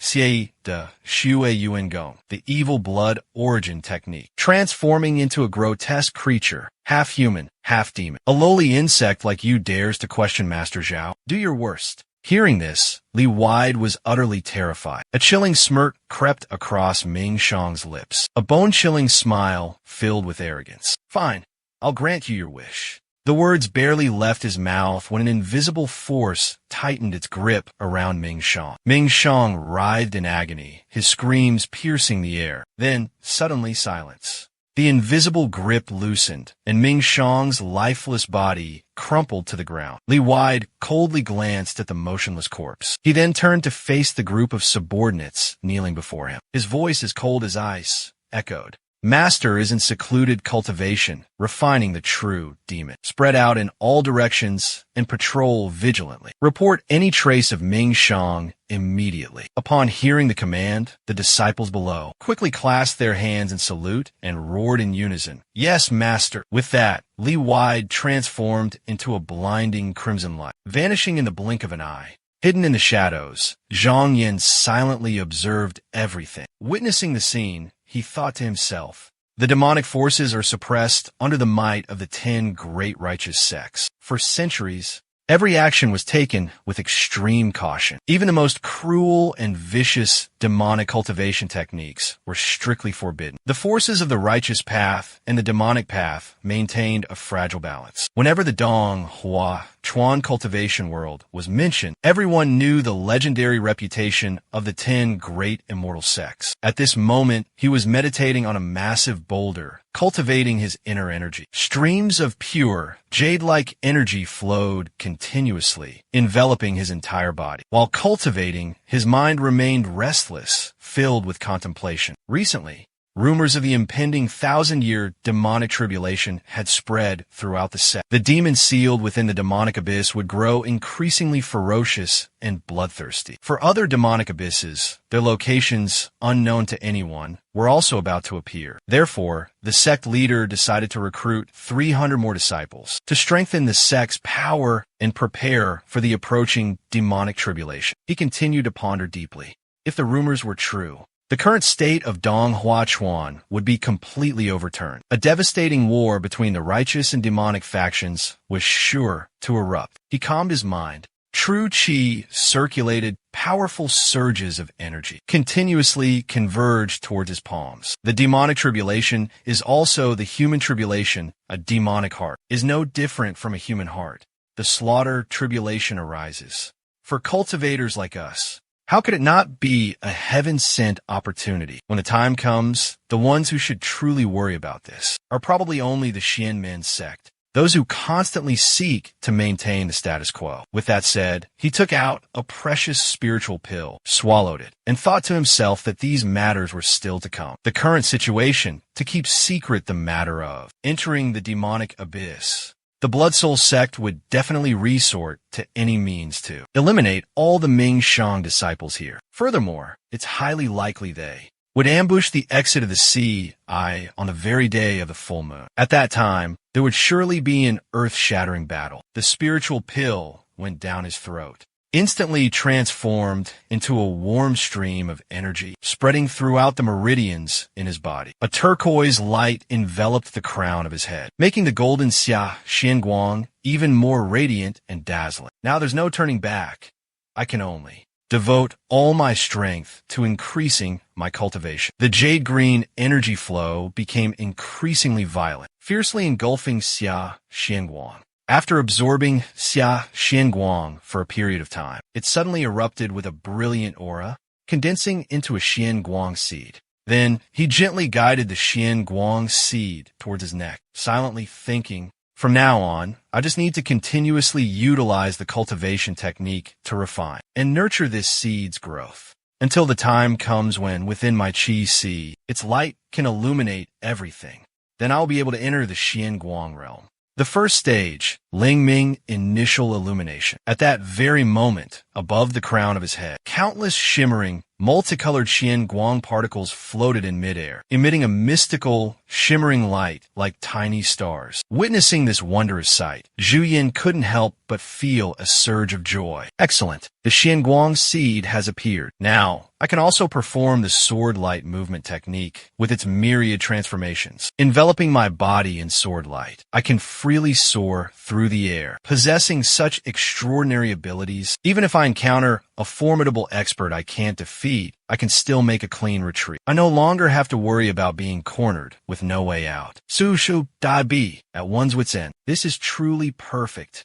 Xie de Xue Yuan Gong, the evil blood origin technique, transforming into a grotesque creature, half human, half demon. A lowly insect like you dares to question Master Zhao? Do your worst." Hearing this, Li Wide was utterly terrified. A chilling smirk crept across Ming Shang's lips, a bone-chilling smile filled with arrogance. "Fine, I'll grant you your wish." The words barely left his mouth when an invisible force tightened its grip around Ming Shang. Ming Shang writhed in agony, his screams piercing the air. Then, suddenly silence. The invisible grip loosened, and Ming Shang's lifeless body crumpled to the ground. Li Wide coldly glanced at the motionless corpse. He then turned to face the group of subordinates kneeling before him. His voice, as cold as ice, echoed. "Master is in secluded cultivation, refining the true demon. Spread out in all directions and patrol vigilantly. Report any trace of Ming Shang immediately." Upon hearing the command, the disciples below quickly clasped their hands in salute and roared in unison, "Yes, master." With that, Li Wide transformed into a blinding crimson light, vanishing in the blink of an eye. Hidden in the shadows, Zhang Yin silently observed everything. Witnessing the scene, he thought to himself, "The demonic forces are suppressed under the might of the 10 great righteous sects. For centuries, every action was taken with extreme caution. Even the most cruel and vicious demonic cultivation techniques were strictly forbidden. The forces of the righteous path and the demonic path maintained a fragile balance. Whenever the Dong, Hua, Chuan cultivation world was mentioned, everyone knew the legendary reputation of the 10 great immortal sects. At this moment, he was meditating on a massive boulder, cultivating his inner energy. Streams of pure, jade-like energy flowed continuously, enveloping his entire body. While cultivating, his mind remained restless, filled with contemplation. Recently, rumors of the impending 1,000-year demonic tribulation had spread throughout the sect. The demons sealed within the demonic abyss would grow increasingly ferocious and bloodthirsty. For other demonic abysses, their locations unknown to anyone were also about to appear. Therefore, the sect leader decided to recruit 300 more disciples to strengthen the sect's power and prepare for the approaching demonic tribulation. He continued to ponder deeply. If the rumors were true, the current state of Dong Hua Chuan would be completely overturned. A devastating war between the righteous and demonic factions was sure to erupt. He calmed his mind. True Qi circulated, powerful surges of energy continuously converged towards his palms. The demonic tribulation is also the human tribulation. A demonic heart is no different from a human heart. The slaughter tribulation arises. For cultivators like us, how could it not be a heaven-sent opportunity? When the time comes, the ones who should truly worry about this are probably only the Xianmen sect, those who constantly seek to maintain the status quo. With that said, he took out a precious spiritual pill, swallowed it, and thought to himself that these matters were still to come. The current situation, to keep secret the matter of entering the demonic abyss. The Blood Soul sect would definitely resort to any means to eliminate all the Ming Shang disciples here. Furthermore, it's highly likely they would ambush the exit of the sea on the very day of the full moon. At that time, there would surely be an earth-shattering battle. The spiritual pill went down his throat. instantly transformed into a warm stream of energy, spreading throughout the meridians in his body. A turquoise light enveloped the crown of his head, making the golden Xia Xianguang even more radiant and dazzling. Now there's no turning back. I can only devote all my strength to increasing my cultivation. The jade-green energy flow became increasingly violent, fiercely engulfing Xia Xianguang. After absorbing Xia Xianguang for a period of time, it suddenly erupted with a brilliant aura, condensing into a Xianguang seed. Then he gently guided the Xianguang seed towards his neck, silently thinking, from now on, I just need to continuously utilize the cultivation technique to refine and nurture this seed's growth until the time comes when, within my qi seed, its light can illuminate everything. Then I'll be able to enter the Xianguang realm. The first stage, Lingming initial illumination. At that very moment, above the crown of his head, countless shimmering, multicolored Xianguang particles floated in midair, emitting a mystical, shimmering light like tiny stars. Witnessing this wondrous sight, Zhu Yin couldn't help but feel a surge of joy. Excellent. The Xianguang seed has appeared. Now, I can also perform the sword light movement technique with its myriad transformations. Enveloping my body in sword light, I can freely soar through the air. Possessing such extraordinary abilities, even if I encounter a formidable expert I can't defeat, I can still make a clean retreat. I no longer have to worry about being cornered with no way out. Su Shu Da Bi, at one's wit's end. This is truly perfect.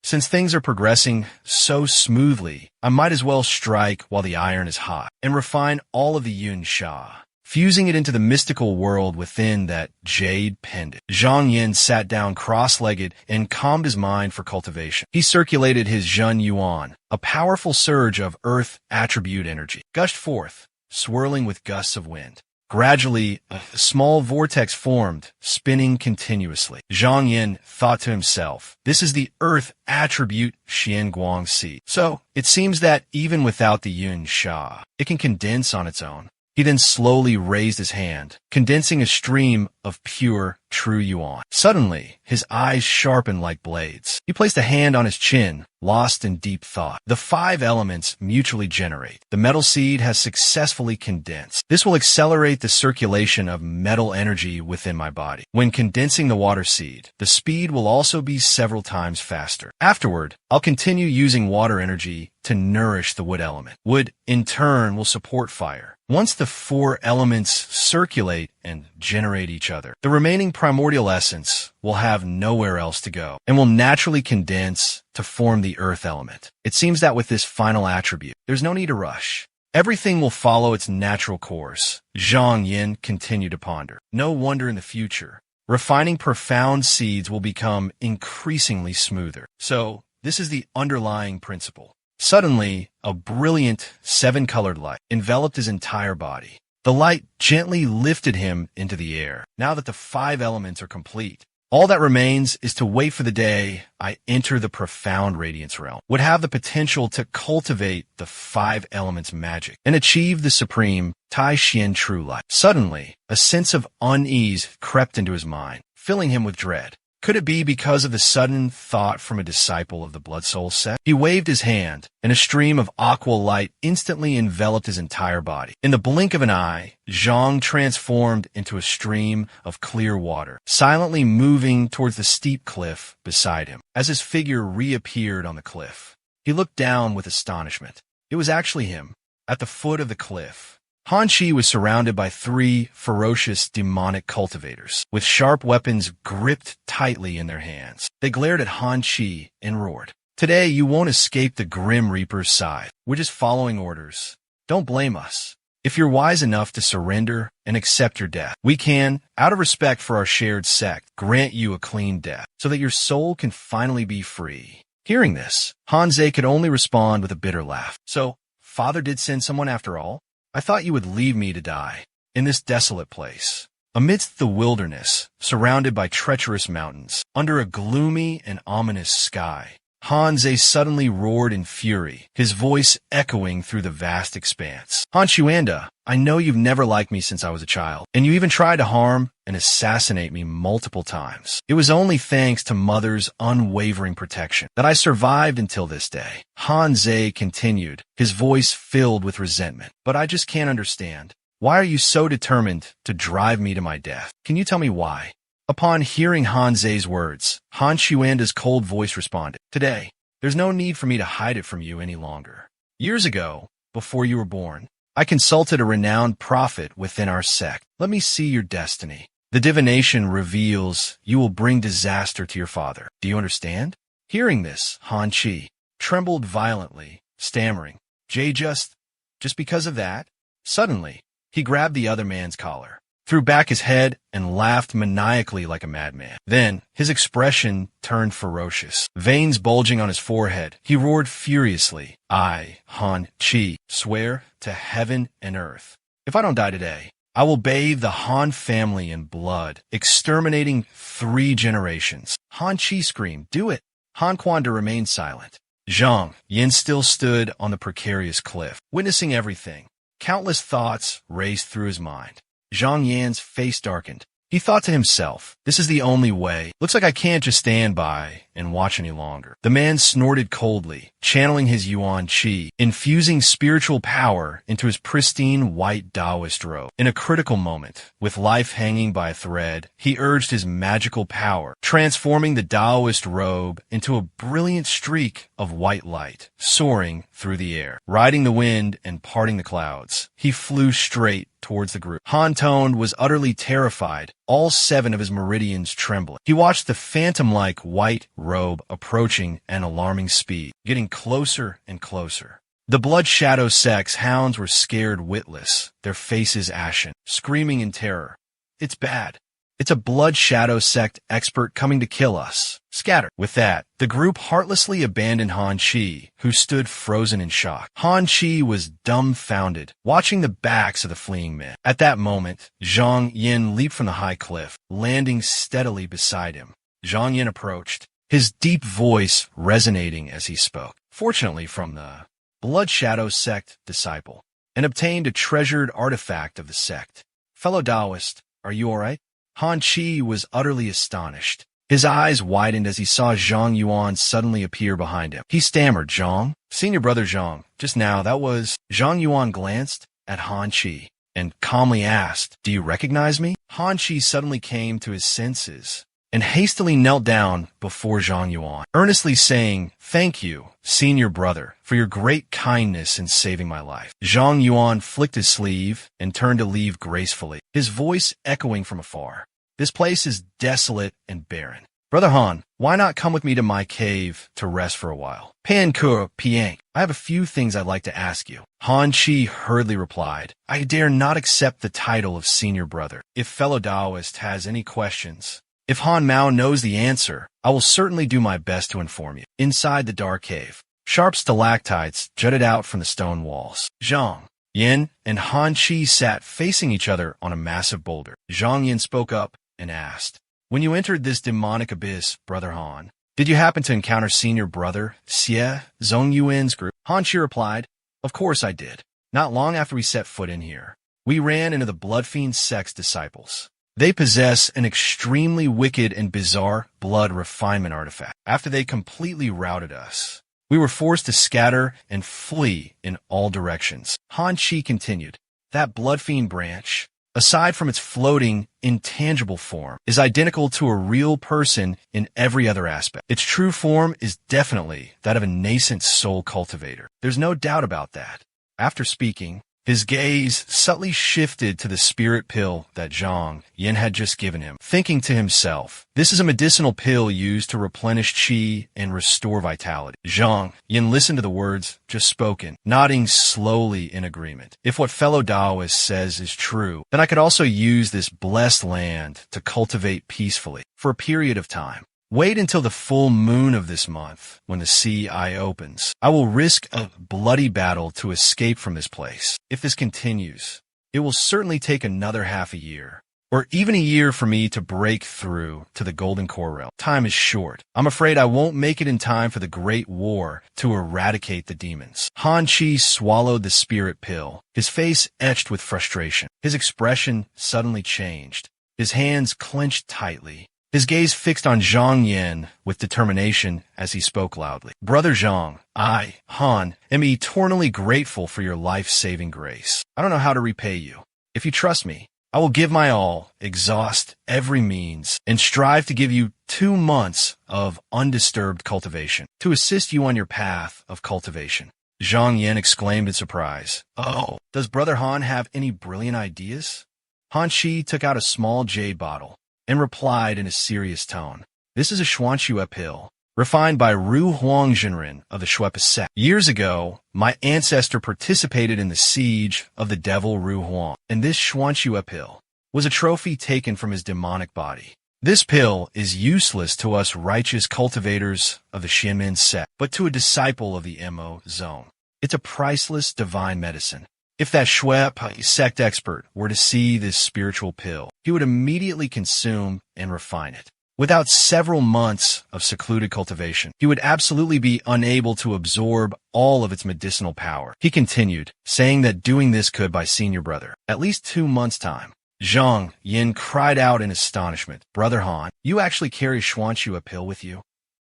Since things are progressing so smoothly, I might as well strike while the iron is hot and refine all of the Yun Sha, fusing it into the mystical world within that jade pendant. Zhang Yin sat down cross-legged and calmed his mind for cultivation. He circulated his Zhen Yuan, a powerful surge of earth attribute energy, gushed forth, swirling with gusts of wind. Gradually, a small vortex formed, spinning continuously. Zhang Yin thought to himself, this is the earth attribute Xianguang seed. So, it seems that even without the Yun Sha, it can condense on its own. He then slowly raised his hand, condensing a stream of pure, true yuan. Suddenly, his eyes sharpened like blades. He placed a hand on his chin, lost in deep thought. The 5 elements mutually generate. The metal seed has successfully condensed. This will accelerate the circulation of metal energy within my body. When condensing the water seed, the speed will also be several times faster. Afterward, I'll continue using water energy to nourish the wood element. Wood, in turn, will support fire. Once the 4 elements circulate and generate each other, the remaining primordial essence will have nowhere else to go and will naturally condense to form the earth element. It seems that with this final attribute, there's no need to rush. Everything will follow its natural course. Zhang Yin continued to ponder. No wonder in the future, refining profound seeds will become increasingly smoother. So, this is the underlying principle. Suddenly, a brilliant 7-colored light enveloped his entire body. The light gently lifted him into the air. Now that the 5 elements are complete, all that remains is to wait for the day I enter the profound radiance realm, would have the potential to cultivate the 5 elements magic and achieve the supreme Tai Xian true light. Suddenly, a sense of unease crept into his mind, filling him with dread. Could it be because of the sudden thought from a disciple of the Blood Soul sect? He waved his hand, and a stream of aqua light instantly enveloped his entire body. In the blink of an eye, Zhang transformed into a stream of clear water, silently moving towards the steep cliff beside him. As his figure reappeared on the cliff, he looked down with astonishment. It was actually him, at the foot of the cliff. Han Chi was surrounded by 3 ferocious demonic cultivators, with sharp weapons gripped tightly in their hands. They glared at Han Chi and roared, "Today you won't escape the Grim Reaper's side. We're just following orders. Don't blame us. If you're wise enough to surrender and accept your death, we can, out of respect for our shared sect, grant you a clean death, so that your soul can finally be free." Hearing this, Han Zhe could only respond with a bitter laugh. "So, Father did send someone after all? I thought you would leave me to die in this desolate place." Amidst the wilderness, surrounded by treacherous mountains, under a gloomy and ominous sky, Han Zhe suddenly roared in fury, his voice echoing through the vast expanse. "Han Xuanda, I know you've never liked me since I was a child, and you even tried to harm and assassinate me multiple times. It was only thanks to Mother's unwavering protection that I survived until this day. Han Ze continued, his voice filled with resentment. But I just can't understand. Why are you so determined to drive me to my death? Can you tell me why? Upon hearing Han Ze's words, Han Xuanda's cold voice responded, Today, there's no need for me to hide it from you any longer. Years ago, before you were born, I consulted a renowned prophet within our sect. Let me see your destiny. The divination reveals you will bring disaster to your father. Do you understand? Hearing this, Han Chi trembled violently, stammering, Jay, just because of that? Suddenly, he grabbed the other man's collar, threw back his head, and laughed maniacally like a madman. Then, his expression turned ferocious. Veins bulging on his forehead, he roared furiously, I, Han Chi, swear to heaven and earth. If I don't die today, I will bathe the Han family in blood, exterminating 3 generations. Han Chi screamed, Do it! Han Quanda remained silent. Zhang Yin still stood on the precarious cliff, witnessing everything. Countless thoughts raced through his mind. Zhang Yan's face darkened. He thought to himself, this is the only way. Looks like I can't just stand by and watch any longer. The man snorted coldly, channeling his Yuan Qi, infusing spiritual power into his pristine white Taoist robe. In a critical moment, with life hanging by a thread, he urged his magical power, transforming the Taoist robe into a brilliant streak of white light, soaring through the air. Riding the wind and parting the clouds, he flew straight towards the group. Han Tone was utterly terrified, all 7 of his meridians trembling. He watched the phantom-like white robe approaching at an alarming speed, getting closer and closer. The Blood Shadow Sect's hounds were scared witless, their faces ashen, screaming in terror. It's bad. It's a Blood Shadow Sect expert coming to kill us. Scatter. With that, the group heartlessly abandoned Han Chi, who stood frozen in shock. Han Chi was dumbfounded, watching the backs of the fleeing men. At that moment, Zhang Yin leaped from the high cliff, landing steadily beside him. Zhang Yin approached, his deep voice resonating as he spoke. Fortunately from the Blood Shadow Sect disciple, and obtained a treasured artifact of the sect. Fellow Taoist, are you all right? Han Chi was utterly astonished. His eyes widened as he saw Zhang Yuan suddenly appear behind him. He stammered, Zhang? Senior brother Zhang. Just now, that was... Zhang Yuan glanced at Han Chi and calmly asked, Do you recognize me? Han Chi suddenly came to his senses and hastily knelt down before Zhang Yuan, earnestly saying, Thank you, senior brother, for your great kindness in saving my life. Zhang Yuan flicked his sleeve and turned to leave gracefully, his voice echoing from afar. This place is desolate and barren. Brother Han, why not come with me to my cave to rest for a while? Pan Ke Piang, I have a few things I'd like to ask you. Han Chi hurriedly replied, I dare not accept the title of senior brother. If fellow Taoist has any questions, if Han Mao knows the answer, I will certainly do my best to inform you. Inside the dark cave, sharp stalactites jutted out from the stone walls. Zhang Yin and Han Chi sat facing each other on a massive boulder. Zhang Yin spoke up and asked, When you entered this demonic abyss, Brother Han, did you happen to encounter senior brother Xie Zongyuan's group? Han Chi replied, Of course I did. Not long after we set foot in here, we ran into the Bloodfiend Sect's disciples. They possess an extremely wicked and bizarre blood refinement artifact. After they completely routed us, we were forced to scatter and flee in all directions. Han Chi continued, That Bloodfiend branch, aside from its floating, intangible form, is identical to a real person in every other aspect. Its true form is definitely that of a nascent soul cultivator. There's no doubt about that. After speaking, his gaze subtly shifted to the spirit pill that Zhang Yin had just given him, thinking to himself, this is a medicinal pill used to replenish qi and restore vitality. Zhang Yin listened to the words just spoken, nodding slowly in agreement. If what fellow Taoist says is true, then I could also use this blessed land to cultivate peacefully for a period of time. Wait until the full moon of this month, when the sea eye opens. I will risk a bloody battle to escape from this place. If this continues, it will certainly take another half a year, or even a year for me to break through to the Golden Core realm. Time is short. I'm afraid I won't make it in time for the Great War to eradicate the demons. Han Chi swallowed the spirit pill, his face etched with frustration. His expression suddenly changed. his hands clenched tightly, his gaze fixed on Zhang Yin with determination as he spoke loudly. Brother Zhang, I, Han, am eternally grateful for your life-saving grace. I don't know how to repay you. If you trust me, I will give my all, exhaust every means, and strive to give you 2 months of undisturbed cultivation to assist you on your path of cultivation. Zhang Yin exclaimed in surprise. Oh, does Brother Han have any brilliant ideas? Han Shi took out a small jade bottle and replied in a serious tone. This is a Xuanxue pill, refined by Ru Huangjinren of the Shuepa sect. Years ago, my ancestor participated in the siege of the devil Ru Huang, and this Xuanxue pill was a trophy taken from his demonic body. This pill is useless to us righteous cultivators of the Xianmen sect, but to a disciple of the Mo zone, it's a priceless divine medicine. If that Shuepa sect expert were to see this spiritual pill, he would immediately consume and refine it. Without several months of secluded cultivation, he would absolutely be unable to absorb all of its medicinal power. He continued, saying that doing this could buy senior brother at least 2 months' time. Zhang Yin cried out in astonishment. Brother Han, you actually carry Xuanxue pill with you?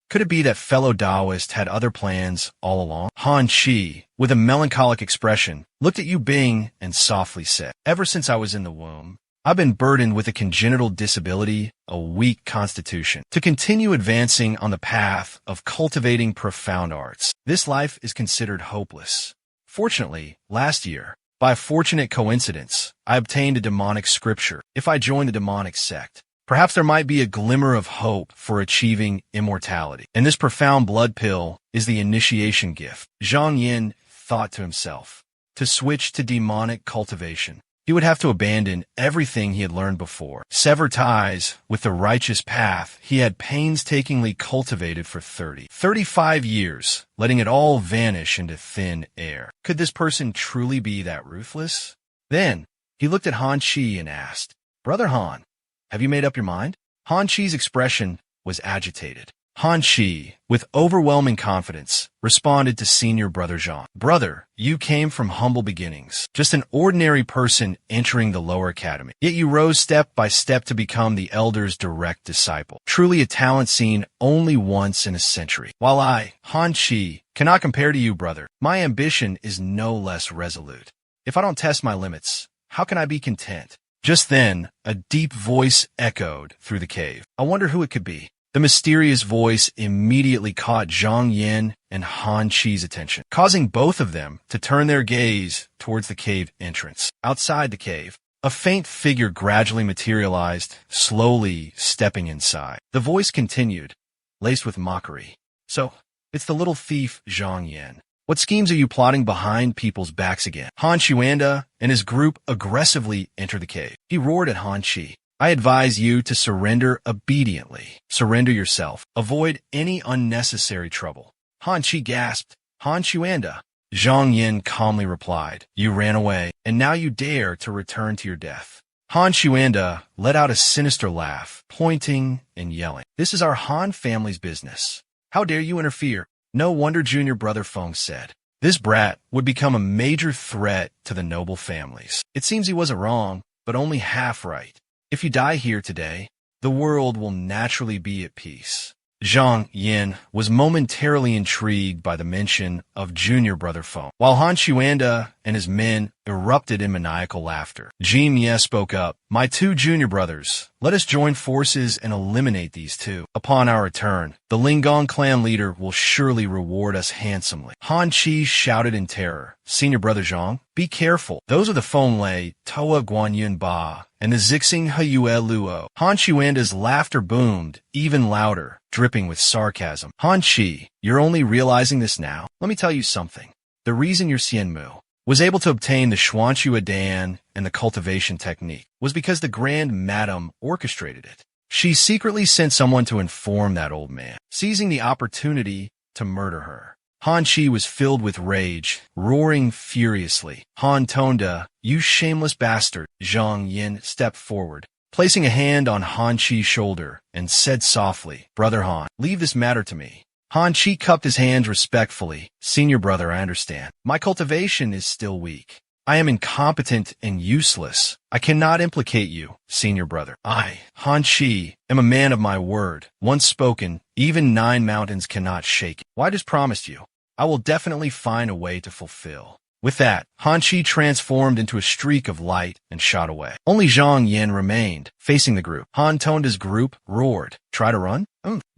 Could it be that fellow Taoist had other plans all along? Han Shi, with a melancholic expression, looked at Yu Bing and softly said, Ever since I was in the womb, I've been burdened with a congenital disability, a weak constitution. To continue advancing on the path of cultivating profound arts, this life is considered hopeless. Fortunately, last year, by a fortunate coincidence, I obtained a demonic scripture. If I join the demonic sect, perhaps there might be a glimmer of hope for achieving immortality. And this profound blood pill is the initiation gift. Zhang Yin thought to himself, to switch to demonic cultivation, he would have to abandon everything he had learned before, sever ties with the righteous path he had painstakingly cultivated for 35 years, letting it all vanish into thin air. Could this person truly be that ruthless? Then, he looked at Han Shi and asked, Brother Han, have you made up your mind? Han Shi's expression was agitated. Han Shi, with overwhelming confidence, responded to senior brother Zhang. Brother, you came from humble beginnings, just an ordinary person entering the lower academy. Yet you rose step by step to become the elder's direct disciple. Truly a talent seen only once in a century. While I, Han Shi, cannot compare to you, brother, my ambition is no less resolute. If I don't test my limits, how can I be content? Just then, a deep voice echoed through the cave. I wonder who it could be. The mysterious voice immediately caught Zhang Yin and Han Shi's attention, causing both of them to turn their gaze towards the cave entrance. Outside the cave, a faint figure gradually materialized, slowly stepping inside. The voice continued, laced with mockery. So, it's the little thief Zhang Yin. What schemes are you plotting behind people's backs again? Han Xuanda and his group aggressively entered the cave. He roared at Han Shi. I advise you to surrender obediently. Surrender yourself. Avoid any unnecessary trouble. Han Shi gasped. Han Xuanda. Zhang Yin calmly replied. You ran away, and now you dare to return to your death. Han Xuanda let out a sinister laugh, pointing and yelling. This is our Han family's business. How dare you interfere? No wonder junior brother Feng said. This brat would become a major threat to the noble families. It seems he wasn't wrong, but only half right. If you die here today, the world will naturally be at peace. Zhang Yin was momentarily intrigued by the mention of junior brother Feng, while Han Xuanda and his men erupted in maniacal laughter. Jim Ye spoke up. My 2 junior brothers, let us join forces and eliminate these 2. Upon our return, the Linggong clan leader will surely reward us handsomely. Han Chi shouted in terror. Senior brother Zhang, be careful. Those are the Feng Lei, Toa Guanyun Ba, and the Zixing Heyue Luo. Han Xuanda's laughter boomed, even louder, dripping with sarcasm. Han Chi, you're only realizing this now? Let me tell you something. The reason your Xianmu was able to obtain the Xuanxue Dan and the cultivation technique was because the Grand Madam orchestrated it. She secretly sent someone to inform that old man, seizing the opportunity to murder her. Han Chi was filled with rage, roaring furiously. Han Tonda, you shameless bastard. Zhang Yin stepped forward, placing a hand on Han Chi's shoulder, and said softly, Brother Han, leave this matter to me. Han Chi cupped his hands respectfully. Senior brother, I understand. My cultivation is still weak. I am incompetent and useless. I cannot implicate you, senior brother. I, Han Chi, am a man of my word. Once spoken, even 9 mountains cannot shake it. Well, I just promised you. I will definitely find a way to fulfill. With that, Han Chi transformed into a streak of light and shot away. Only Zhang Yin remained, facing the group. Han toned his group, roared. Try to run?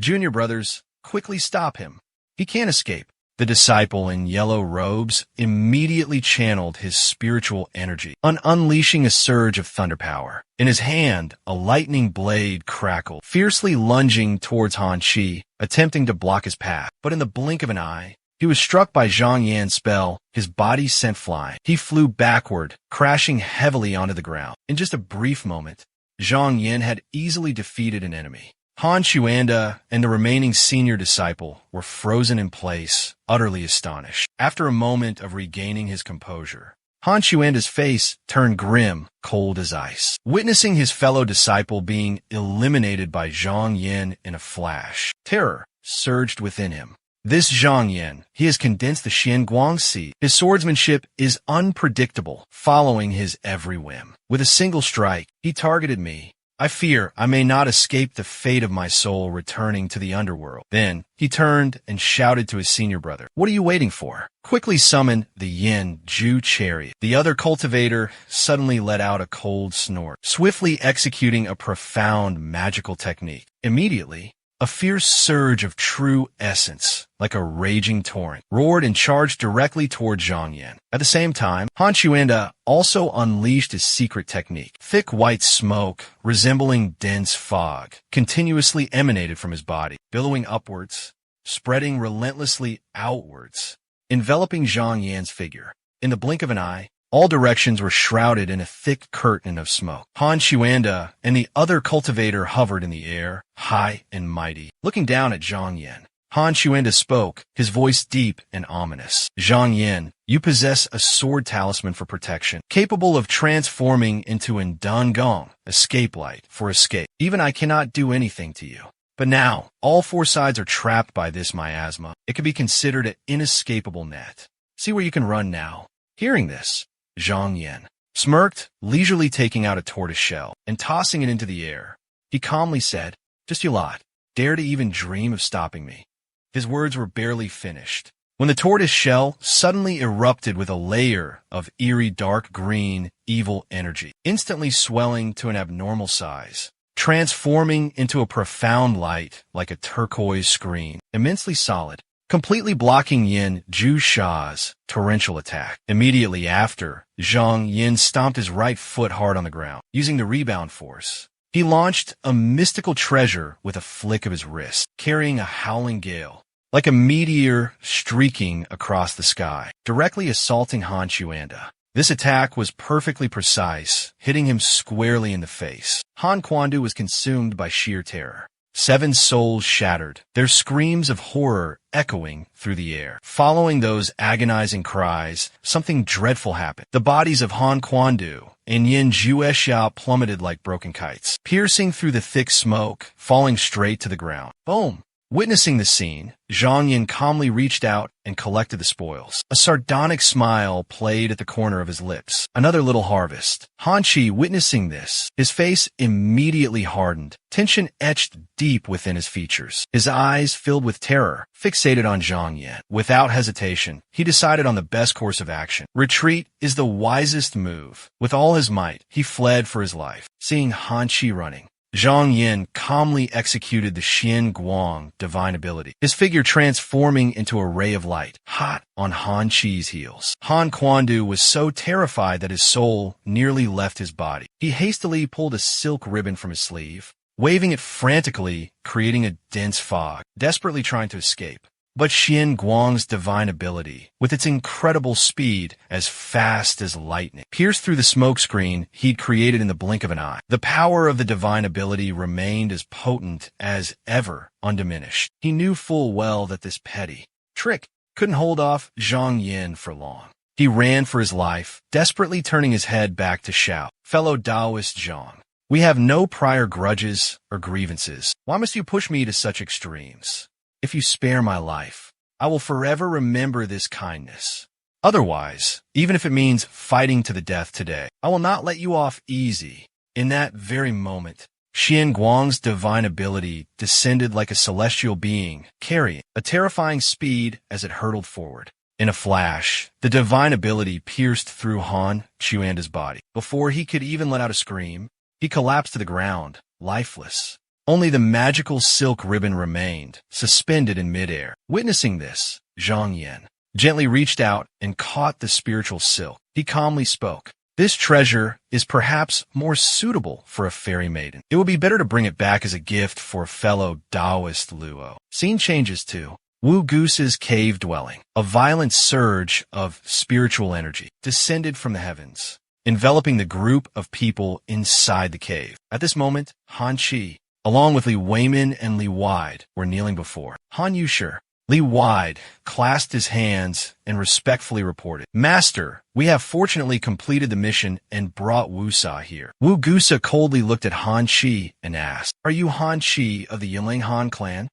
Junior brothers, quickly stop him. He can't escape. The disciple in yellow robes immediately channeled his spiritual energy, unleashing a surge of thunder power. In his hand, a lightning blade crackled, fiercely lunging towards Han Chi, attempting to block his path. But in the blink of an eye, he was struck by Zhang Yan's spell, his body sent flying. He flew backward, crashing heavily onto the ground. In just a brief moment, Zhang Yan had easily defeated an enemy. Han Xuanda and the remaining senior disciple were frozen in place, utterly astonished. After a moment of regaining his composure, Han Xuanda's face turned grim, cold as ice. Witnessing his fellow disciple being eliminated by Zhang Yan in a flash, terror surged within him. This Zhang Yan, he has condensed the Xian Guangxi. His swordsmanship is unpredictable, following his every whim. With a single strike, he targeted me. I fear I may not escape the fate of my soul returning to the underworld. Then, he turned and shouted to his senior brother, "What are you waiting for? Quickly summon the Yin Ju chariot." The other cultivator suddenly let out a cold snort, swiftly executing a profound magical technique. Immediately, a fierce surge of true essence, like a raging torrent, roared and charged directly toward Zhang Yan. At the same time, Han Xuanda also unleashed his secret technique. Thick white smoke, resembling dense fog, continuously emanated from his body, billowing upwards, spreading relentlessly outwards, enveloping Zhang Yan's figure. In the blink of an eye, all directions were shrouded in a thick curtain of smoke. Han Xuanda and the other cultivator hovered in the air, high and mighty. Looking down at Zhang Yan, Han Xuanda spoke, his voice deep and ominous. "Zhang Yan, you possess a sword talisman for protection, capable of transforming into an Dangong, escape light, for escape. Even I cannot do anything to you. But now, all 4 sides are trapped by this miasma. It could be considered an inescapable net. See where you can run now." Hearing this, Zhang Yan smirked, leisurely taking out a tortoise shell and tossing it into the air. He calmly said, "Just you lot, dare to even dream of stopping me." His words were barely finished when the tortoise shell suddenly erupted with a layer of eerie dark green, evil energy, instantly swelling to an abnormal size, transforming into a profound light like a turquoise screen, immensely solid, completely blocking Yin Ju Sha's torrential attack. Immediately after, Zhang Yin stomped his right foot hard on the ground. Using the rebound force, he launched a mystical treasure with a flick of his wrist, carrying a howling gale, like a meteor streaking across the sky, directly assaulting Han Xuanda. This attack was perfectly precise, hitting him squarely in the face. Han Quandu was consumed by sheer terror. 7 souls shattered, their screams of horror echoing through the air. Following those agonizing cries, something dreadful happened. The bodies of Han Quandu and Yin Jueshia plummeted like broken kites, piercing through the thick smoke, falling straight to the ground. Boom! Witnessing the scene, Zhang Yin calmly reached out and collected the spoils. A sardonic smile played at the corner of his lips. Another little harvest. Han Chi, witnessing this, his face immediately hardened. Tension etched deep within his features. His eyes filled with terror, fixated on Zhang Yin. Without hesitation, he decided on the best course of action. Retreat is the wisest move. With all his might, he fled for his life. Seeing Han Chi running, Zhang Yin calmly executed the Xian Guang divine ability, his figure transforming into a ray of light, hot on Han Chi's heels. Han Quandu was so terrified that his soul nearly left his body. He hastily pulled a silk ribbon from his sleeve, waving it frantically, creating a dense fog, desperately trying to escape. But Xian Guang's divine ability, with its incredible speed, as fast as lightning, pierced through the smokescreen he'd created in the blink of an eye. The power of the divine ability remained as potent as ever, undiminished. He knew full well that this petty trick couldn't hold off Zhang Yin for long. He ran for his life, desperately turning his head back to shout, "Fellow Taoist Zhang, we have no prior grudges or grievances. Why must you push me to such extremes? If you spare my life, I will forever remember this kindness." Otherwise, even if it means fighting to the death today, I will not let you off easy. In that very moment, Xian Guang's divine ability descended like a celestial being, carrying a terrifying speed as it hurtled forward. In a flash, the divine ability pierced through Han Chuanda's body. Before he could even let out a scream, he collapsed to the ground, lifeless. Only the magical silk ribbon remained, suspended in midair. Witnessing this, Zhang Yan gently reached out and caught the spiritual silk. He calmly spoke. This treasure is perhaps more suitable for a fairy maiden. It would be better to bring it back as a gift for a fellow Taoist Luo. Scene changes to Wu Goose's cave dwelling. A violent surge of spiritual energy descended from the heavens, enveloping the group of people inside the cave. At this moment, Han Qi, along with Li Weimin and Li Wide, were kneeling before Han Yushi. Li Wide clasped his hands and respectfully reported, "Master, we have fortunately completed the mission and brought Wu Sa here." Wu Gusa coldly looked at Han Qi and asked, "Are you Han Qi of the Yinling Han clan?"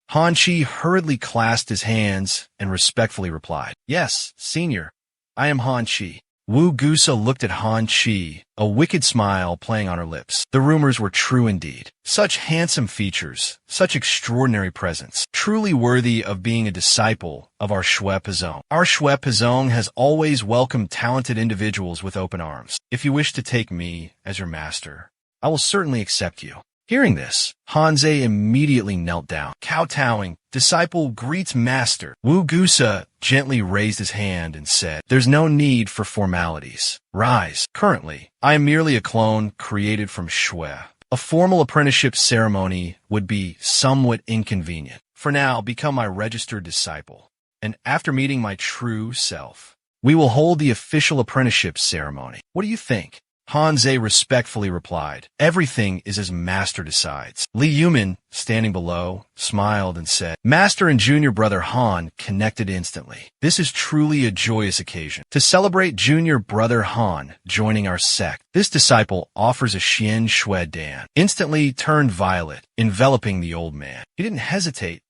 Han Qi hurriedly clasped his hands and respectfully replied, "Yes, senior, I am Han Qi." Wu Gusa looked at Han Qi, a wicked smile playing on her lips. The rumors were true indeed. Such handsome features, such extraordinary presence, truly worthy of being a disciple of our Shui Pizong. Our Shui Pizong has always welcomed talented individuals with open arms. If you wish to take me as your master, I will certainly accept you. Hearing this, Hanze immediately knelt down. Kowtowing, disciple greets master. Wu Gusa gently raised his hand and said, "There's no need for formalities. Rise. Currently, I am merely a clone created from Shui. A formal apprenticeship ceremony would be somewhat inconvenient. For now, become my registered disciple. And after meeting my true self, we will hold the official apprenticeship ceremony. What do you think?" Hanze respectfully replied, "Everything is as master decides." Li Yumin, standing below, smiled and said, "Master and junior brother Han connected instantly. This is truly a joyous occasion. To celebrate junior brother Han joining our sect, this disciple offers a Xian Shui Dan." Instantly turned violet, enveloping the old man. He didn't hesitate,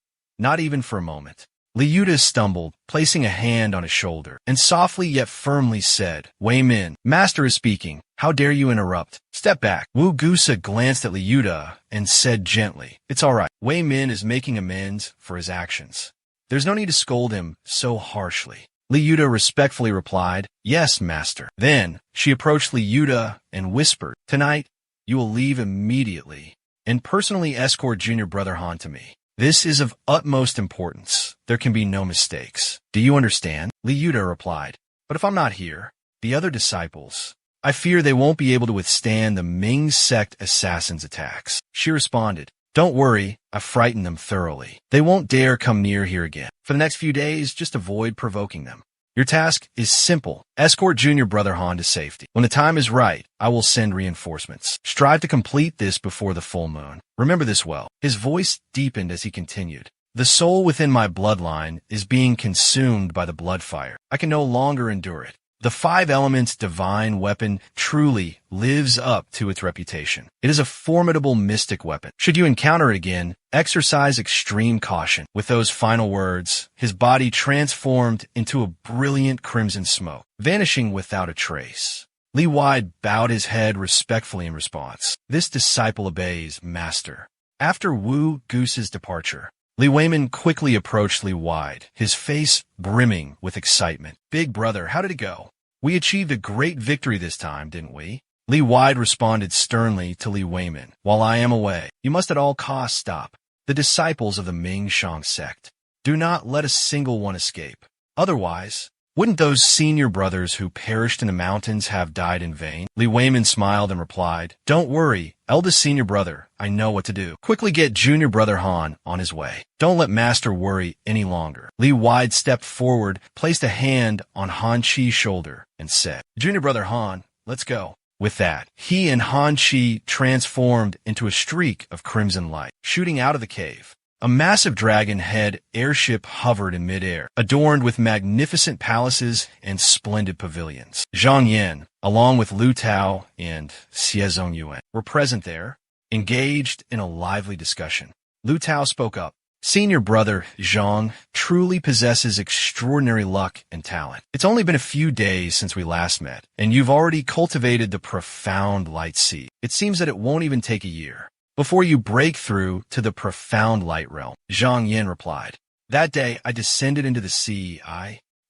not even for a moment. Liuda stumbled, placing a hand on his shoulder, and softly yet firmly said, "Wei Min, master is speaking. How dare you interrupt? Step back." Wu Gusa glanced at Liuda and said gently, "It's all right. Wei Min is making amends for his actions. There's no need to scold him so harshly." Liuda respectfully replied, "Yes, master." Then she approached Liuda and whispered, "Tonight, you will leave immediately and personally escort junior brother Han to me. This is of utmost importance. There can be no mistakes. Do you understand?" Liuda replied, "But if I'm not here, the other disciples, I fear they won't be able to withstand the Ming sect assassins' attacks." She responded, "Don't worry, I've frightened them thoroughly. They won't dare come near here again. For the next few days, just avoid provoking them. Your task is simple. Escort junior brother Han to safety. When the time is right, I will send reinforcements. Strive to complete this before the full moon. Remember this well." His voice deepened as he continued. "The soul within my bloodline is being consumed by the blood fire. I can no longer endure it. The five elements divine weapon truly lives up to its reputation. It is a formidable mystic weapon. Should you encounter it again, exercise extreme caution." With those final words, his body transformed into a brilliant crimson smoke, vanishing without a trace. Li Wide bowed his head respectfully in response. This disciple obeys, master. After Wu Goose's departure, Li Weimin quickly approached Li Wide, his face brimming with excitement. "Big brother, how did it go? We achieved a great victory this time, didn't we?" Li Wide responded sternly to Li Weimin. "While I am away, you must at all costs stop the disciples of the Ming Shang sect. Do not let a single one escape. Otherwise, wouldn't those senior brothers who perished in the mountains have died in vain?" Li Weimin smiled and replied, "Don't worry, eldest senior brother, I know what to do. Quickly get junior brother Han on his way. Don't let master worry any longer." Li Wide stepped forward, placed a hand on Han Qi's shoulder, and said, "Junior brother Han, let's go." With that, he and Han Qi transformed into a streak of crimson light, shooting out of the cave. A massive dragon head airship hovered in midair, adorned with magnificent palaces and splendid pavilions. Zhang Yan, along with Lu Tao and Xie Zhongyuan, were present there, engaged in a lively discussion. Lu Tao spoke up, Senior brother, Zhang, truly possesses extraordinary luck and talent. It's only been a few days since we last met, and you've already cultivated the profound light seed. It seems that it won't even take a year before you break through to the profound light realm. Zhang Yin replied. That day, I descended into the sea.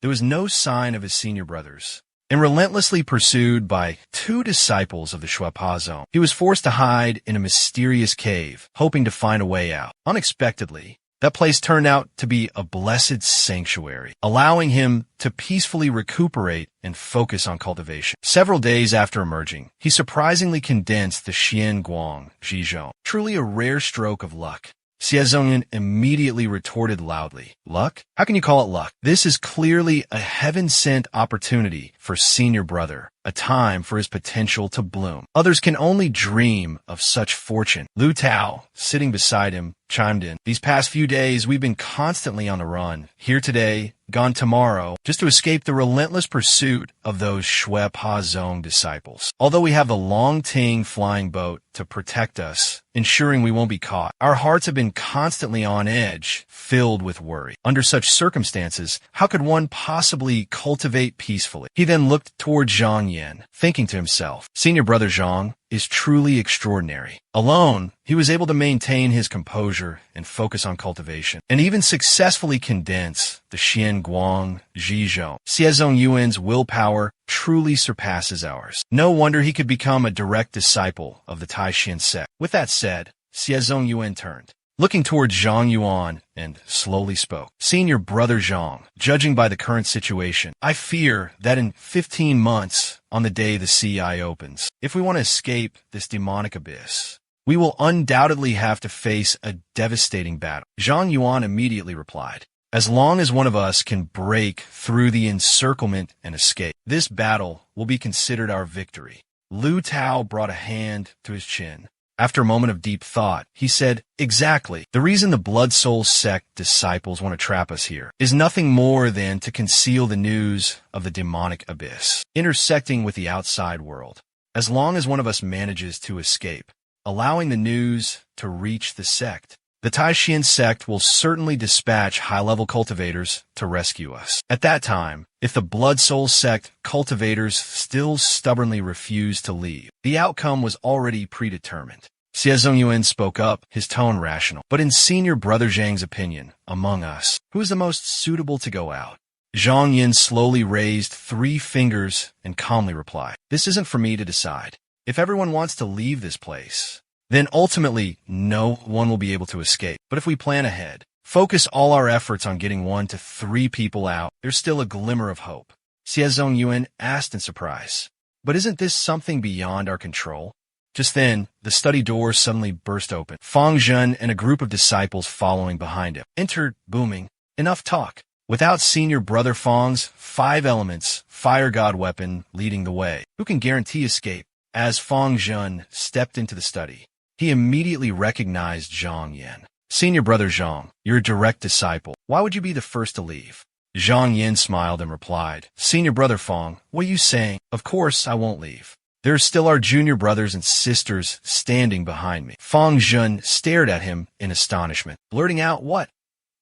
There was no sign of his senior brothers. And relentlessly pursued by 2 disciples of the Shuepa zone, he was forced to hide in a mysterious cave, hoping to find a way out. Unexpectedly, that place turned out to be a blessed sanctuary, allowing him to peacefully recuperate and focus on cultivation. Several days after emerging, he surprisingly condensed the Xian Guang Zhizhong, truly a rare stroke of luck. Xie Zhongyan immediately retorted loudly, Luck? How can you call it luck? This is clearly a heaven-sent opportunity for senior brother, a time for his potential to bloom. Others can only dream of such fortune. Lu Tao, sitting beside him, chimed in. These past few days, we've been constantly on the run. Here today, gone tomorrow, just to escape the relentless pursuit of those Shuepa Zone disciples. Although we have the Long Ting flying boat to protect us, ensuring we won't be caught, our hearts have been constantly on edge, filled with worry. Under such circumstances, how could one possibly cultivate peacefully? He then looked toward Zhang Yin, thinking to himself, Senior brother Zhang is truly extraordinary. Alone, he was able to maintain his composure and focus on cultivation, and even successfully condense the Xian Guang Zhizhong. Xiezong Yuan's willpower truly surpasses ours. No wonder he could become a direct disciple of the Taishan sect. With that said, Xiezong Yuan turned, looking towards Zhang Yuan, and slowly spoke. Senior brother Zhang, judging by the current situation, I fear that in 15 months, on the day the sea eye opens, if we want to escape this demonic abyss, we will undoubtedly have to face a devastating battle. Zhang Yuan immediately replied, As long as one of us can break through the encirclement and escape, this battle will be considered our victory. Lu Tao brought a hand to his chin. After a moment of deep thought, he said, Exactly. The reason the Blood Soul sect disciples want to trap us here is nothing more than to conceal the news of the demonic abyss, intersecting with the outside world. As long as one of us manages to escape, allowing the news to reach the sect, the Taishan sect will certainly dispatch high-level cultivators to rescue us. At that time, if the Blood Soul sect cultivators still stubbornly refuse to leave, the outcome was already predetermined. Xiezong Yuan spoke up, his tone rational. But in senior brother Zhang's opinion, among us, who is the most suitable to go out? Zhang Yin slowly raised 3 fingers and calmly replied, This isn't for me to decide. If everyone wants to leave this place, then ultimately no one will be able to escape. But if we plan ahead, focus all our efforts on getting 1 to 3 people out, there's still a glimmer of hope. Xiezong Yuan asked in surprise, But isn't this something beyond our control? Just then, the study door suddenly burst open. Fang Zhen and a group of disciples following behind him entered, booming, Enough talk. Without senior brother Fang's 5 elements, fire god weapon leading the way, who can guarantee escape? As Fang Zhen stepped into the study, he immediately recognized Zhang Yin. Senior brother Zhang, you're a direct disciple. Why would you be the first to leave? Zhang Yin smiled and replied, Senior brother Fang, what are you saying? Of course I won't leave. There are still our junior brothers and sisters standing behind me. Fang Zhen stared at him in astonishment, blurting out what?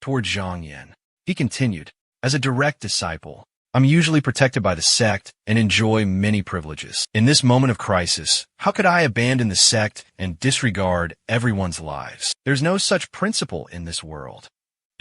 Toward Zhang Yin. He continued, As a direct disciple, I'm usually protected by the sect and enjoy many privileges. In this moment of crisis, how could I abandon the sect and disregard everyone's lives? There's no such principle in this world.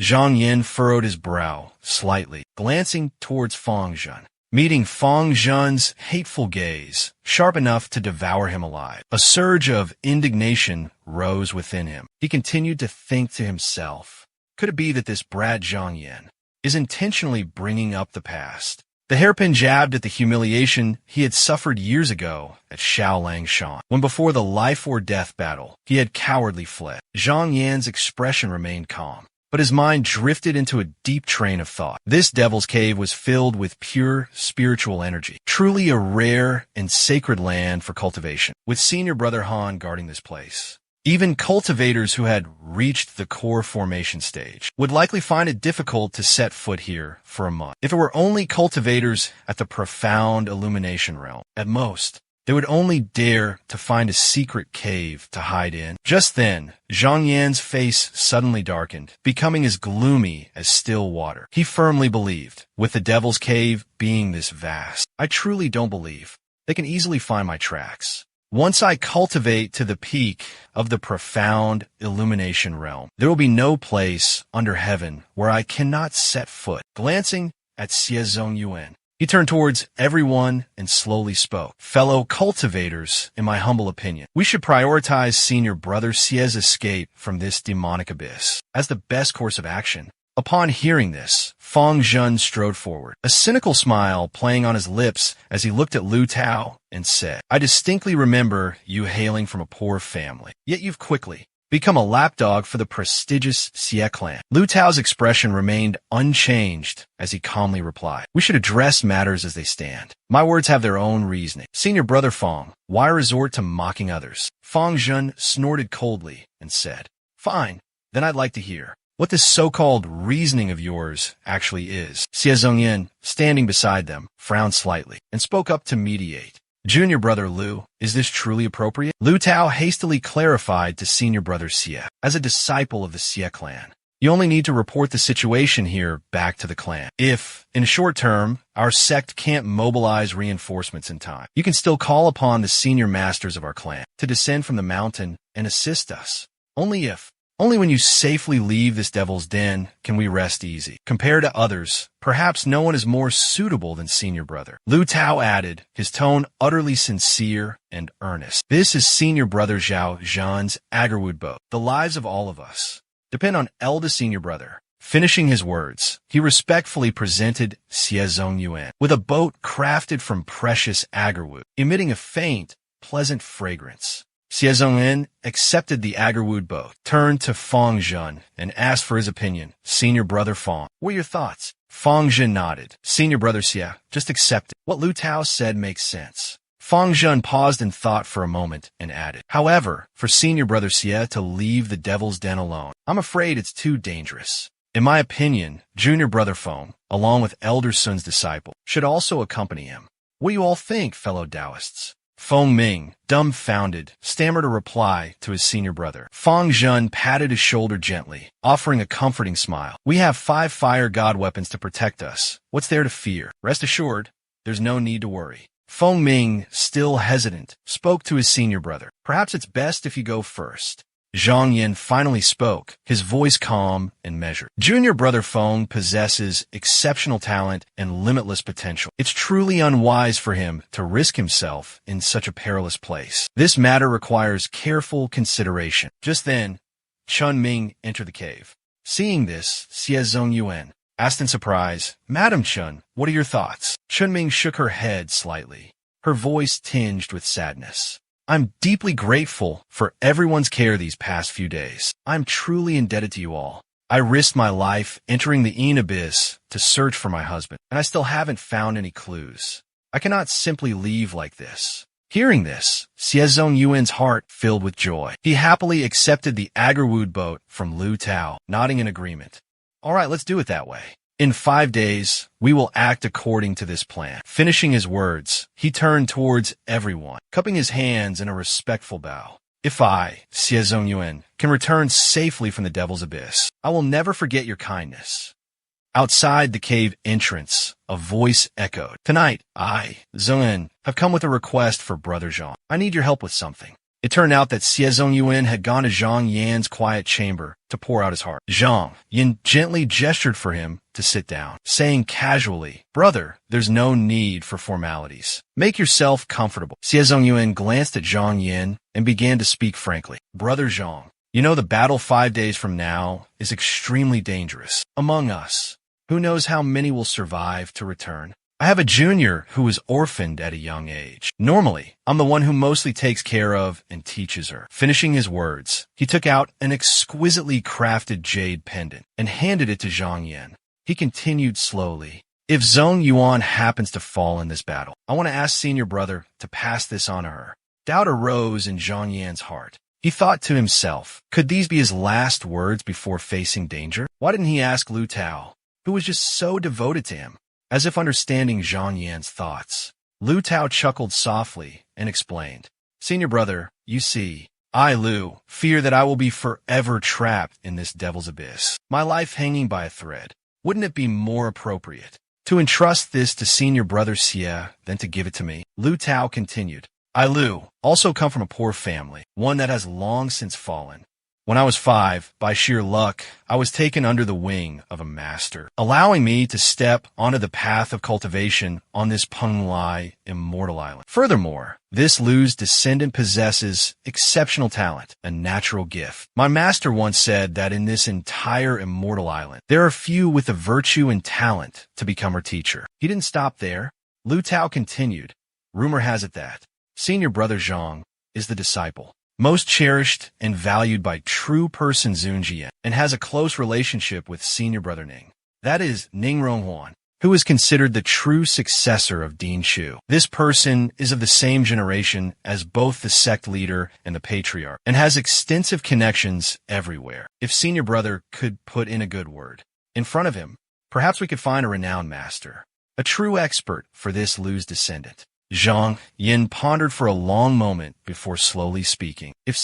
Zhang Yin furrowed his brow slightly, glancing towards Fang Zhen, meeting Fang Zhen's hateful gaze, sharp enough to devour him alive. A surge of indignation rose within him. He continued to think to himself, could it be that this brat Zhang Yin is intentionally bringing up the past? The hairpin jabbed at the humiliation he had suffered years ago at Shaolang Shan, when before the life-or-death battle, he had cowardly fled. Zhang Yan's expression remained calm, but his mind drifted into a deep train of thought. This devil's cave was filled with pure spiritual energy, truly a rare and sacred land for cultivation, with senior brother Han guarding this place. Even cultivators who had reached the core formation stage would likely find it difficult to set foot here for a month. If it were only cultivators at the profound illumination realm, at most, They would only dare to find a secret cave to hide in. Just then, Zhang Yan's face suddenly darkened, becoming as gloomy as still water. He firmly believed, with the Devil's Cave being this vast, I truly don't believe they can easily find my tracks. Once I cultivate to the peak of the profound illumination realm, there will be no place under heaven where I cannot set foot. Glancing at Xie Zhongyuan, he turned towards everyone and slowly spoke. Fellow cultivators, in my humble opinion, we should prioritize senior brother Xie's escape from this demonic abyss as the best course of action. Upon hearing this, Feng Zhen strode forward, a cynical smile playing on his lips as he looked at Lu Tao and said, I distinctly remember you hailing from a poor family, yet you've quickly become a lapdog for the prestigious Xie clan. Lu Tao's expression remained unchanged as he calmly replied, we should address matters as they stand. My words have their own reasoning. Senior brother Feng, why resort to mocking others? Feng Zhen snorted coldly and said, fine, then I'd like to hear what this so-called reasoning of yours actually is. Xie Zhongyan, standing beside them, frowned slightly and spoke up to mediate. Junior brother Lu, is this truly appropriate? Lu Tao hastily clarified to senior brother Xie, as a disciple of the Xie clan, you only need to report the situation here back to the clan. If, in a short term, our sect can't mobilize reinforcements in time, you can still call upon the senior masters of our clan to descend from the mountain and assist us. Only when you safely leave this devil's den can we rest easy. Compared to others, perhaps no one is more suitable than senior brother. Lu Tao added, his tone utterly sincere and earnest. This is senior brother Zhao Zhan's Agarwood boat. The lives of all of us depend on eldest senior brother. Finishing his words, he respectfully presented Xie Zhongyuan with a boat crafted from precious agarwood, emitting a faint, pleasant fragrance. Xie Zhongyuan accepted the agarwood boat, turned to Feng Zhen, and asked for his opinion. Senior brother Feng, what are your thoughts? Feng Zhen nodded. Senior brother Xie, just accept it. What Lu Tao said makes sense. Feng Zhen paused in thought for a moment and added, however, for senior brother Xie to leave the devil's den alone, I'm afraid it's too dangerous. In my opinion, junior brother Feng, along with elder Sun's disciple, should also accompany him. What do you all think, fellow Taoists? Feng Ming, dumbfounded, stammered a reply to his senior brother. Feng Zhen patted his shoulder gently, offering a comforting smile. We have 5 fire god weapons to protect us. What's there to fear? Rest assured, there's no need to worry. Feng Ming, still hesitant, spoke to his senior brother. Perhaps it's best if you go first. Zhang Yin finally spoke, his voice calm and measured. Junior brother Feng possesses exceptional talent and limitless potential. It's truly unwise for him to risk himself in such a perilous place. This matter requires careful consideration. Just then, Chun Ming entered the cave. Seeing this, Xie Zhongyuan asked in surprise, Madam Chun, what are your thoughts? Chun Ming shook her head slightly, her voice tinged with sadness. I'm deeply grateful for everyone's care these past few days. I'm truly indebted to you all. I risked my life entering the Yin Abyss to search for my husband, and I still haven't found any clues. I cannot simply leave like this. Hearing this, Xie Zhongyuan's heart filled with joy. He happily accepted the agarwood boat from Lu Tao, nodding in agreement. All right, let's do it that way. In 5 days, we will act according to this plan. Finishing his words, he turned towards everyone, cupping his hands in a respectful bow. If I, Xie Zhongyuan, can return safely from the Devil's Abyss, I will never forget your kindness. Outside the cave entrance, a voice echoed. Tonight, I, Zhongyuan, have come with a request for Brother Zhang. I need your help with something. It turned out that Xie Zhongyuan had gone to Zhang Yan's quiet chamber to pour out his heart. Zhang Yan gently gestured for him to sit down, saying casually, Brother, there's no need for formalities. Make yourself comfortable. Xie Zhongyuan glanced at Zhang Yan and began to speak frankly. Brother Zhang, you know the battle 5 days from now is extremely dangerous. Among us, who knows how many will survive to return? I have a junior who was orphaned at a young age. Normally, I'm the one who mostly takes care of and teaches her. Finishing his words, he took out an exquisitely crafted jade pendant and handed it to Zhang Yan. He continued slowly. If Zhong Yuan happens to fall in this battle, I want to ask senior brother to pass this on to her. Doubt arose in Zhang Yan's heart. He thought to himself, could these be his last words before facing danger? Why didn't he ask Lu Tao, who was just so devoted to him? As if understanding Zhang Yan's thoughts, Lu Tao chuckled softly and explained. Senior brother, you see, I, Lu, fear that I will be forever trapped in this devil's abyss, my life hanging by a thread. Wouldn't it be more appropriate to entrust this to senior brother Xie than to give it to me? Lu Tao continued. I, Lu, also come from a poor family, one that has long since fallen. When I was 5, by sheer luck, I was taken under the wing of a master, allowing me to step onto the path of cultivation on this Penglai immortal island. Furthermore, this Lu's descendant possesses exceptional talent, a natural gift. My master once said that in this entire immortal island, there are few with the virtue and talent to become her teacher. He didn't stop there. Lu Tao continued. Rumor has it that senior brother Zhang is the disciple most cherished and valued by true person Zunjian, and has a close relationship with senior brother Ning. That is Ning Ronghuan, who is considered the true successor of Dean Shu. This person is of the same generation as both the sect leader and the patriarch, and has extensive connections everywhere. If senior brother could put in a good word in front of him, perhaps we could find a renowned master, a true expert for this Lu's descendant. Zhang Yin pondered for a long moment before slowly speaking. If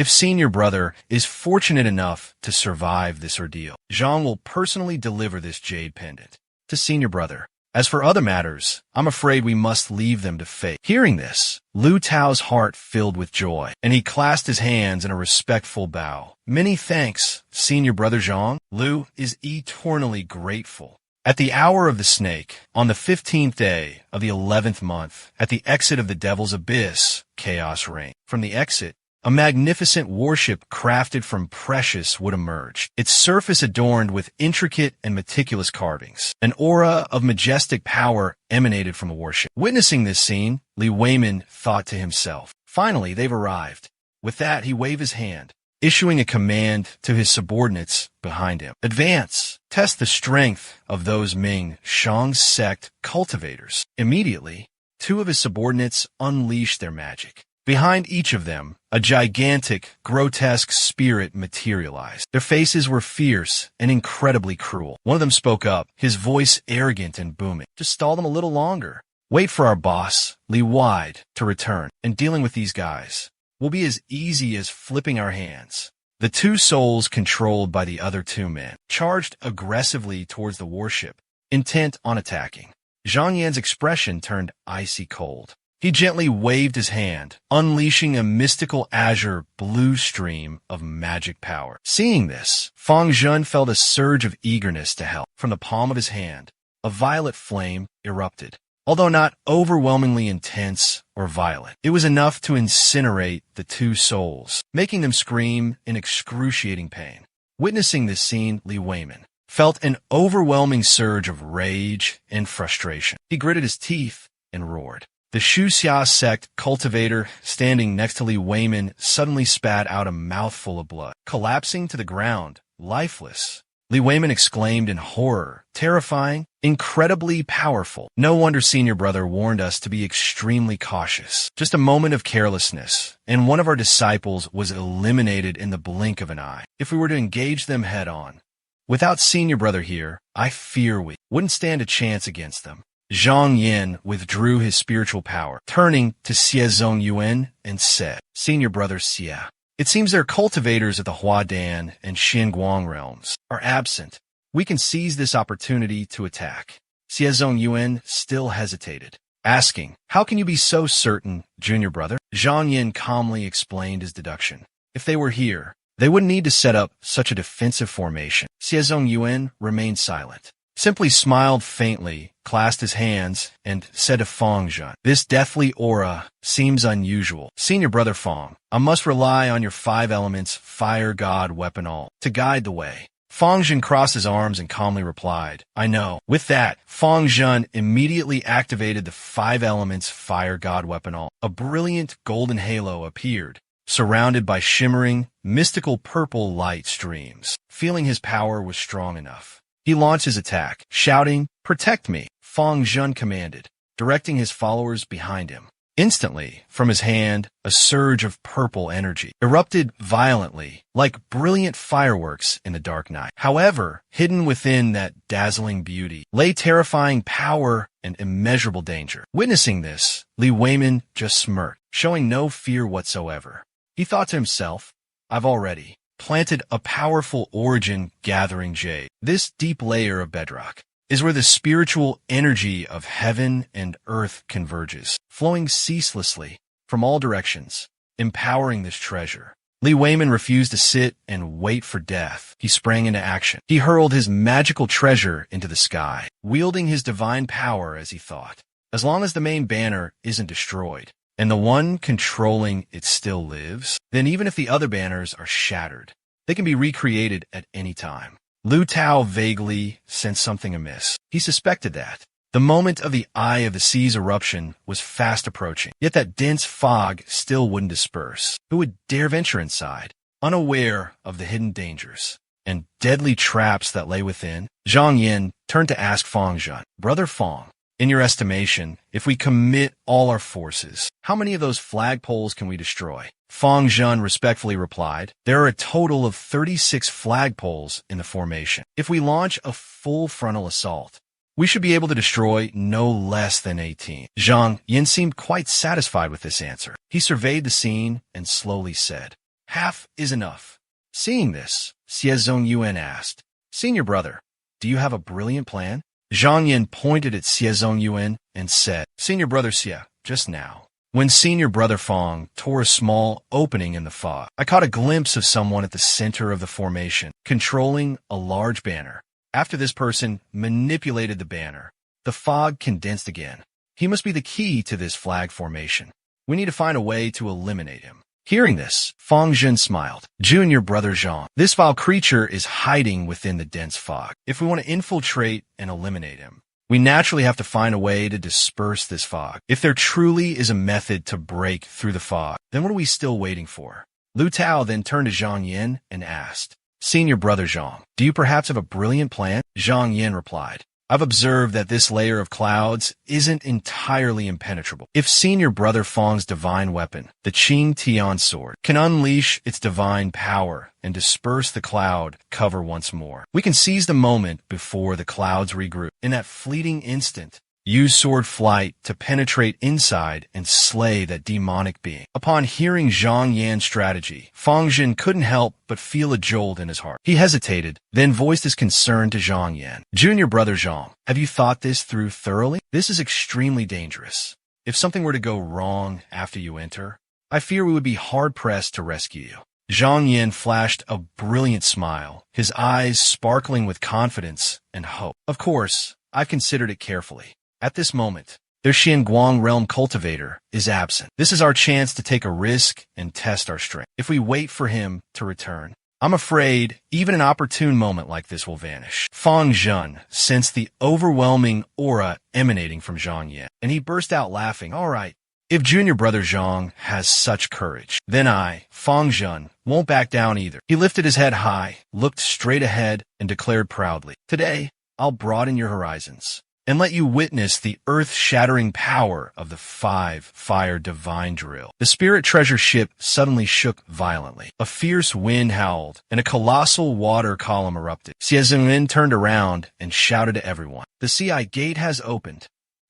senior brother is fortunate enough to survive this ordeal, Zhang will personally deliver this jade pendant to senior brother. As for other matters, I'm afraid we must leave them to fate. Hearing this, Lu Tao's heart filled with joy, and he clasped his hands in a respectful bow. Many thanks, senior brother Zhang. Lu is eternally grateful. At the hour of the snake, on the 15th day of the 11th month, at the exit of the Devil's Abyss, chaos reigned. From the exit, a magnificent warship crafted from precious wood emerged, its surface adorned with intricate and meticulous carvings. An aura of majestic power emanated from the warship. Witnessing this scene, Li Weimin thought to himself, finally, they've arrived. With that, he waved his hand, issuing a command to his subordinates behind him. Advance! Test the strength of those Ming Shang sect cultivators. Immediately, 2 of his subordinates unleashed their magic. Behind each of them, a gigantic, grotesque spirit materialized. Their faces were fierce and incredibly cruel. One of them spoke up, his voice arrogant and booming. Just stall them a little longer. Wait for our boss, Li Wide, to return, and dealing with these guys will be as easy as flipping our hands. The 2 souls controlled by the other 2 men charged aggressively towards the warship, intent on attacking. Zhang Yan's expression turned icy cold. He gently waved his hand, unleashing a mystical azure blue stream of magic power. Seeing this, Fang Zhen felt a surge of eagerness to help. From the palm of his hand, a violet flame erupted. Although not overwhelmingly intense or violent, it was enough to incinerate the 2 souls, making them scream in excruciating pain. Witnessing this scene, Li Weimin felt an overwhelming surge of rage and frustration. He gritted his teeth and roared. The Shuxia sect cultivator standing next to Li Weimin suddenly spat out a mouthful of blood. Collapsing to the ground, lifeless, Li Weimin exclaimed in horror, terrifying, incredibly powerful. No wonder senior brother warned us to be extremely cautious. Just a moment of carelessness, and one of our disciples was eliminated in the blink of an eye. If we were to engage them head on, without senior brother here, I fear we wouldn't stand a chance against them. Zhang Yin withdrew his spiritual power, turning to Xie Zongyuan and said, Senior brother Xie, it seems their cultivators of the Huadan and Xinguang realms are absent. We can seize this opportunity to attack. Xie Zongyuan still hesitated, asking, how can you be so certain, junior brother? Zhang Yin calmly explained his deduction. If they were here, they wouldn't need to set up such a defensive formation. Xie Zongyuan remained silent, simply smiled faintly, clasped his hands, and said to Fang Zhen, this deathly aura seems unusual. Senior brother Fang, I must rely on your 5 elements fire god weapon all to guide the way. Fang Zhen crossed his arms and calmly replied, I know. With that, Fang Zhen immediately activated the 5 elements fire god weapon all. A brilliant golden halo appeared, surrounded by shimmering, mystical purple light streams. Feeling his power was strong enough, he launched his attack, shouting, protect me, Fang Zhen commanded, directing his followers behind him. Instantly, from his hand, a surge of purple energy erupted violently, like brilliant fireworks in the dark night. However, hidden within that dazzling beauty lay terrifying power and immeasurable danger. Witnessing this, Li Weimin just smirked, showing no fear whatsoever. He thought to himself, I've already planted a powerful origin-gathering jade. This deep layer of bedrock is where the spiritual energy of heaven and earth converges, flowing ceaselessly from all directions, empowering this treasure. Li Weimin refused to sit and wait for death. He sprang into action. He hurled his magical treasure into the sky, wielding his divine power as he thought. As long as the main banner isn't destroyed, and the one controlling it still lives, then even if the other banners are shattered, they can be recreated at any time. Lu Tao vaguely sensed something amiss. He suspected that the moment of the Eye of the Sea's eruption was fast approaching, yet that dense fog still wouldn't disperse. Who would dare venture inside, unaware of the hidden dangers and deadly traps that lay within? Zhang Yin turned to ask Fang Zhen, Brother Fang, in your estimation, if we commit all our forces, how many of those flagpoles can we destroy? Fang Zhen respectfully replied, there are a total of 36 flagpoles in the formation. If we launch a full frontal assault, we should be able to destroy no less than 18. Zhang Yin seemed quite satisfied with this answer. He surveyed the scene and slowly said, half is enough. Seeing this, Xie Zongyuan asked, Senior brother, do you have a brilliant plan? Zhang Yin pointed at Xie Zongyuan and said, Senior brother Xie, just now, when Senior Brother Fang tore a small opening in the fog, I caught a glimpse of someone at the center of the formation, controlling a large banner. After this person manipulated the banner, the fog condensed again. He must be the key to this flag formation. We need to find a way to eliminate him. Hearing this, Fang Zhen smiled. Junior Brother Zhang, this vile creature is hiding within the dense fog. If we want to infiltrate and eliminate him, we naturally have to find a way to disperse this fog. If there truly is a method to break through the fog, then what are we still waiting for? Lu Tao then turned to Zhang Yin and asked, Senior Brother Zhang, do you perhaps have a brilliant plan? Zhang Yin replied, I've observed that this layer of clouds isn't entirely impenetrable. If Senior Brother Fang's divine weapon, the Qing Tian sword, can unleash its divine power and disperse the cloud cover once more, we can seize the moment before the clouds regroup. In that fleeting instant, use sword flight to penetrate inside and slay that demonic being. Upon hearing Zhang Yan's strategy, Fang Zhen couldn't help but feel a jolt in his heart. He hesitated, then voiced his concern to Zhang Yan. Junior Brother Zhang, have you thought this through thoroughly? This is extremely dangerous. If something were to go wrong after you enter, I fear we would be hard-pressed to rescue you. Zhang Yin flashed a brilliant smile, his eyes sparkling with confidence and hope. Of course, I've considered it carefully. At this moment, their Xianguang realm cultivator is absent. This is our chance to take a risk and test our strength. If we wait for him to return, I'm afraid even an opportune moment like this will vanish. Fang Zhen sensed the overwhelming aura emanating from Zhang Yin, and he burst out laughing. All right, if Junior Brother Zhang has such courage, then I, Fang Zhen, won't back down either. He lifted his head high, looked straight ahead, and declared proudly, Today, I'll broaden your horizons and let you witness the earth-shattering power of the 5-fire divine drill. The spirit treasure ship suddenly shook violently. A fierce wind howled, and a colossal water column erupted. Xie Zhengyuan turned around and shouted to everyone, The CI gate has opened.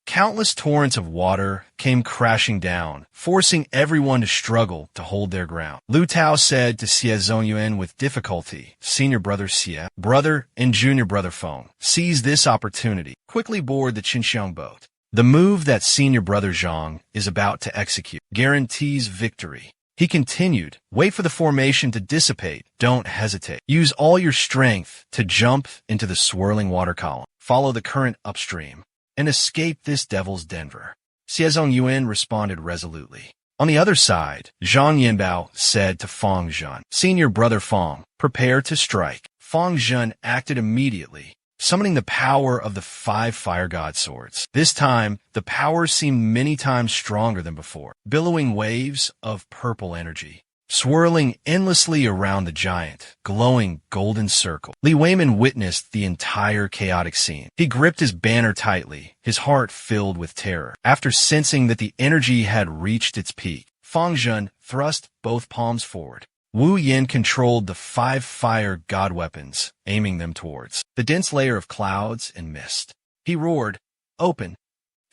Countless torrents of water came crashing down, forcing everyone to struggle to hold their ground. Lu Tao said to Xie Zongyuan with difficulty, Senior Brother Xie, Brother and Junior Brother Feng, seize this opportunity. Quickly board the Qinxiang boat. The move that Senior Brother Zhang is about to execute guarantees victory. He continued, wait for the formation to dissipate. Don't hesitate. Use all your strength to jump into the swirling water column. Follow the current upstream and escape this devil's Denver. Xie Zongyuan responded resolutely. On the other side, Zhang Yinbao said to Fang Zhen, Senior Brother Fang, prepare to strike. Fang Zhen acted immediately, summoning the power of the 5 fire god swords. This time, the power seemed many times stronger than before. Billowing waves of purple energy swirling endlessly around the giant, glowing golden circle. Li Weimin witnessed the entire chaotic scene. He gripped his banner tightly, his heart filled with terror. After sensing that the energy had reached its peak, Fang Zhen thrust both palms forward. Wu Yin controlled the 5 fire god weapons, aiming them towards the dense layer of clouds and mist. He roared, "Open!"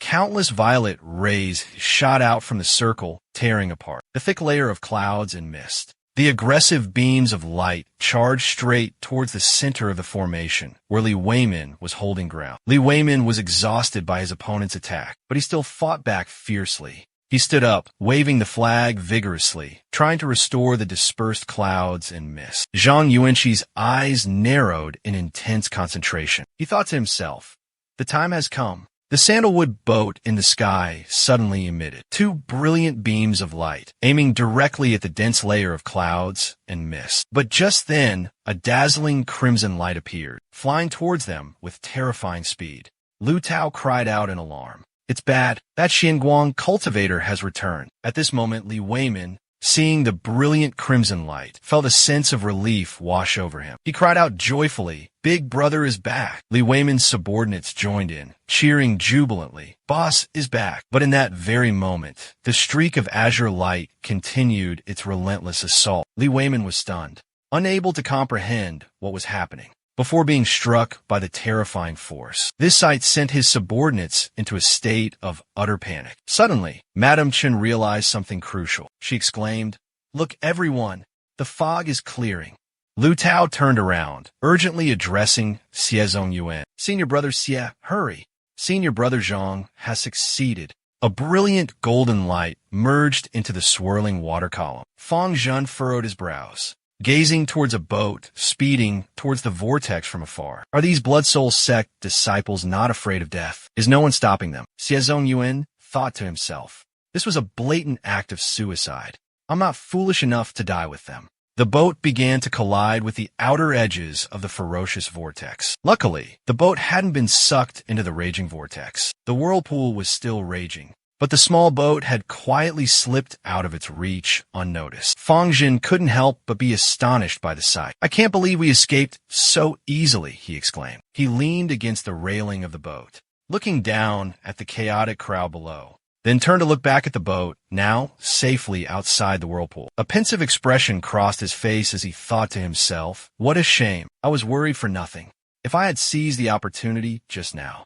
Countless violet rays shot out from the circle, tearing apart the thick layer of clouds and mist. The aggressive beams of light charged straight towards the center of the formation, where Li Weimin was holding ground. Li Weimin was exhausted by his opponent's attack, but he still fought back fiercely. He stood up, waving the flag vigorously, trying to restore the dispersed clouds and mist. Zhang Yuanqi's eyes narrowed in intense concentration. He thought to himself, "The time has come." The sandalwood boat in the sky suddenly emitted 2 brilliant beams of light, aiming directly at the dense layer of clouds and mist. But just then, a dazzling crimson light appeared, flying towards them with terrifying speed. Lu Tao cried out in alarm. "It's bad. That Xianguang cultivator has returned." At this moment, Li Weimin, seeing the brilliant crimson light, felt a sense of relief wash over him. He cried out joyfully, "Big brother is back." Li Weimin's subordinates joined in, cheering jubilantly, "Boss is back." But in that very moment, the streak of azure light continued its relentless assault. Li Weimin was stunned, unable to comprehend what was happening, before being struck by the terrifying force. This sight sent his subordinates into a state of utter panic. Suddenly, Madame Chen realized something crucial. She exclaimed, "Look, everyone, the fog is clearing." Lu Tao turned around, urgently addressing Xie Zongyuan. "Senior brother Xie, hurry. Senior brother Zhang has succeeded." A brilliant golden light merged into the swirling water column. Fang Zhen furrowed his brows, gazing towards a boat speeding towards the vortex from afar. Are these Blood Soul sect disciples not afraid of death? Is no one stopping them? Xie Zongyuan thought to himself. This was a blatant act of suicide. I'm not foolish enough to die with them. The boat began to collide with the outer edges of the ferocious vortex. Luckily, the boat hadn't been sucked into the raging vortex. The whirlpool was still raging, but the small boat had quietly slipped out of its reach unnoticed. Fang Zhen couldn't help but be astonished by the sight. "I can't believe we escaped so easily," he exclaimed. He leaned against the railing of the boat, looking down at the chaotic crowd below, then turned to look back at the boat, now safely outside the whirlpool. A pensive expression crossed his face as he thought to himself, "What a shame. I was worried for nothing. If I had seized the opportunity just now,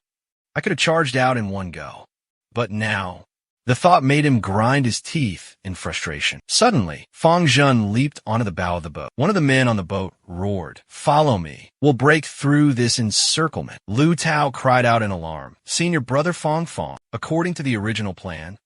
I could have charged out in one go. But now..." The thought made him grind his teeth in frustration. Suddenly, Fang Zhen leaped onto the bow of the boat. One of the men on the boat roared, "Follow me. We'll break through this encirclement." Lu Tao cried out in alarm. "Senior brother Fang Fang, according to the original plan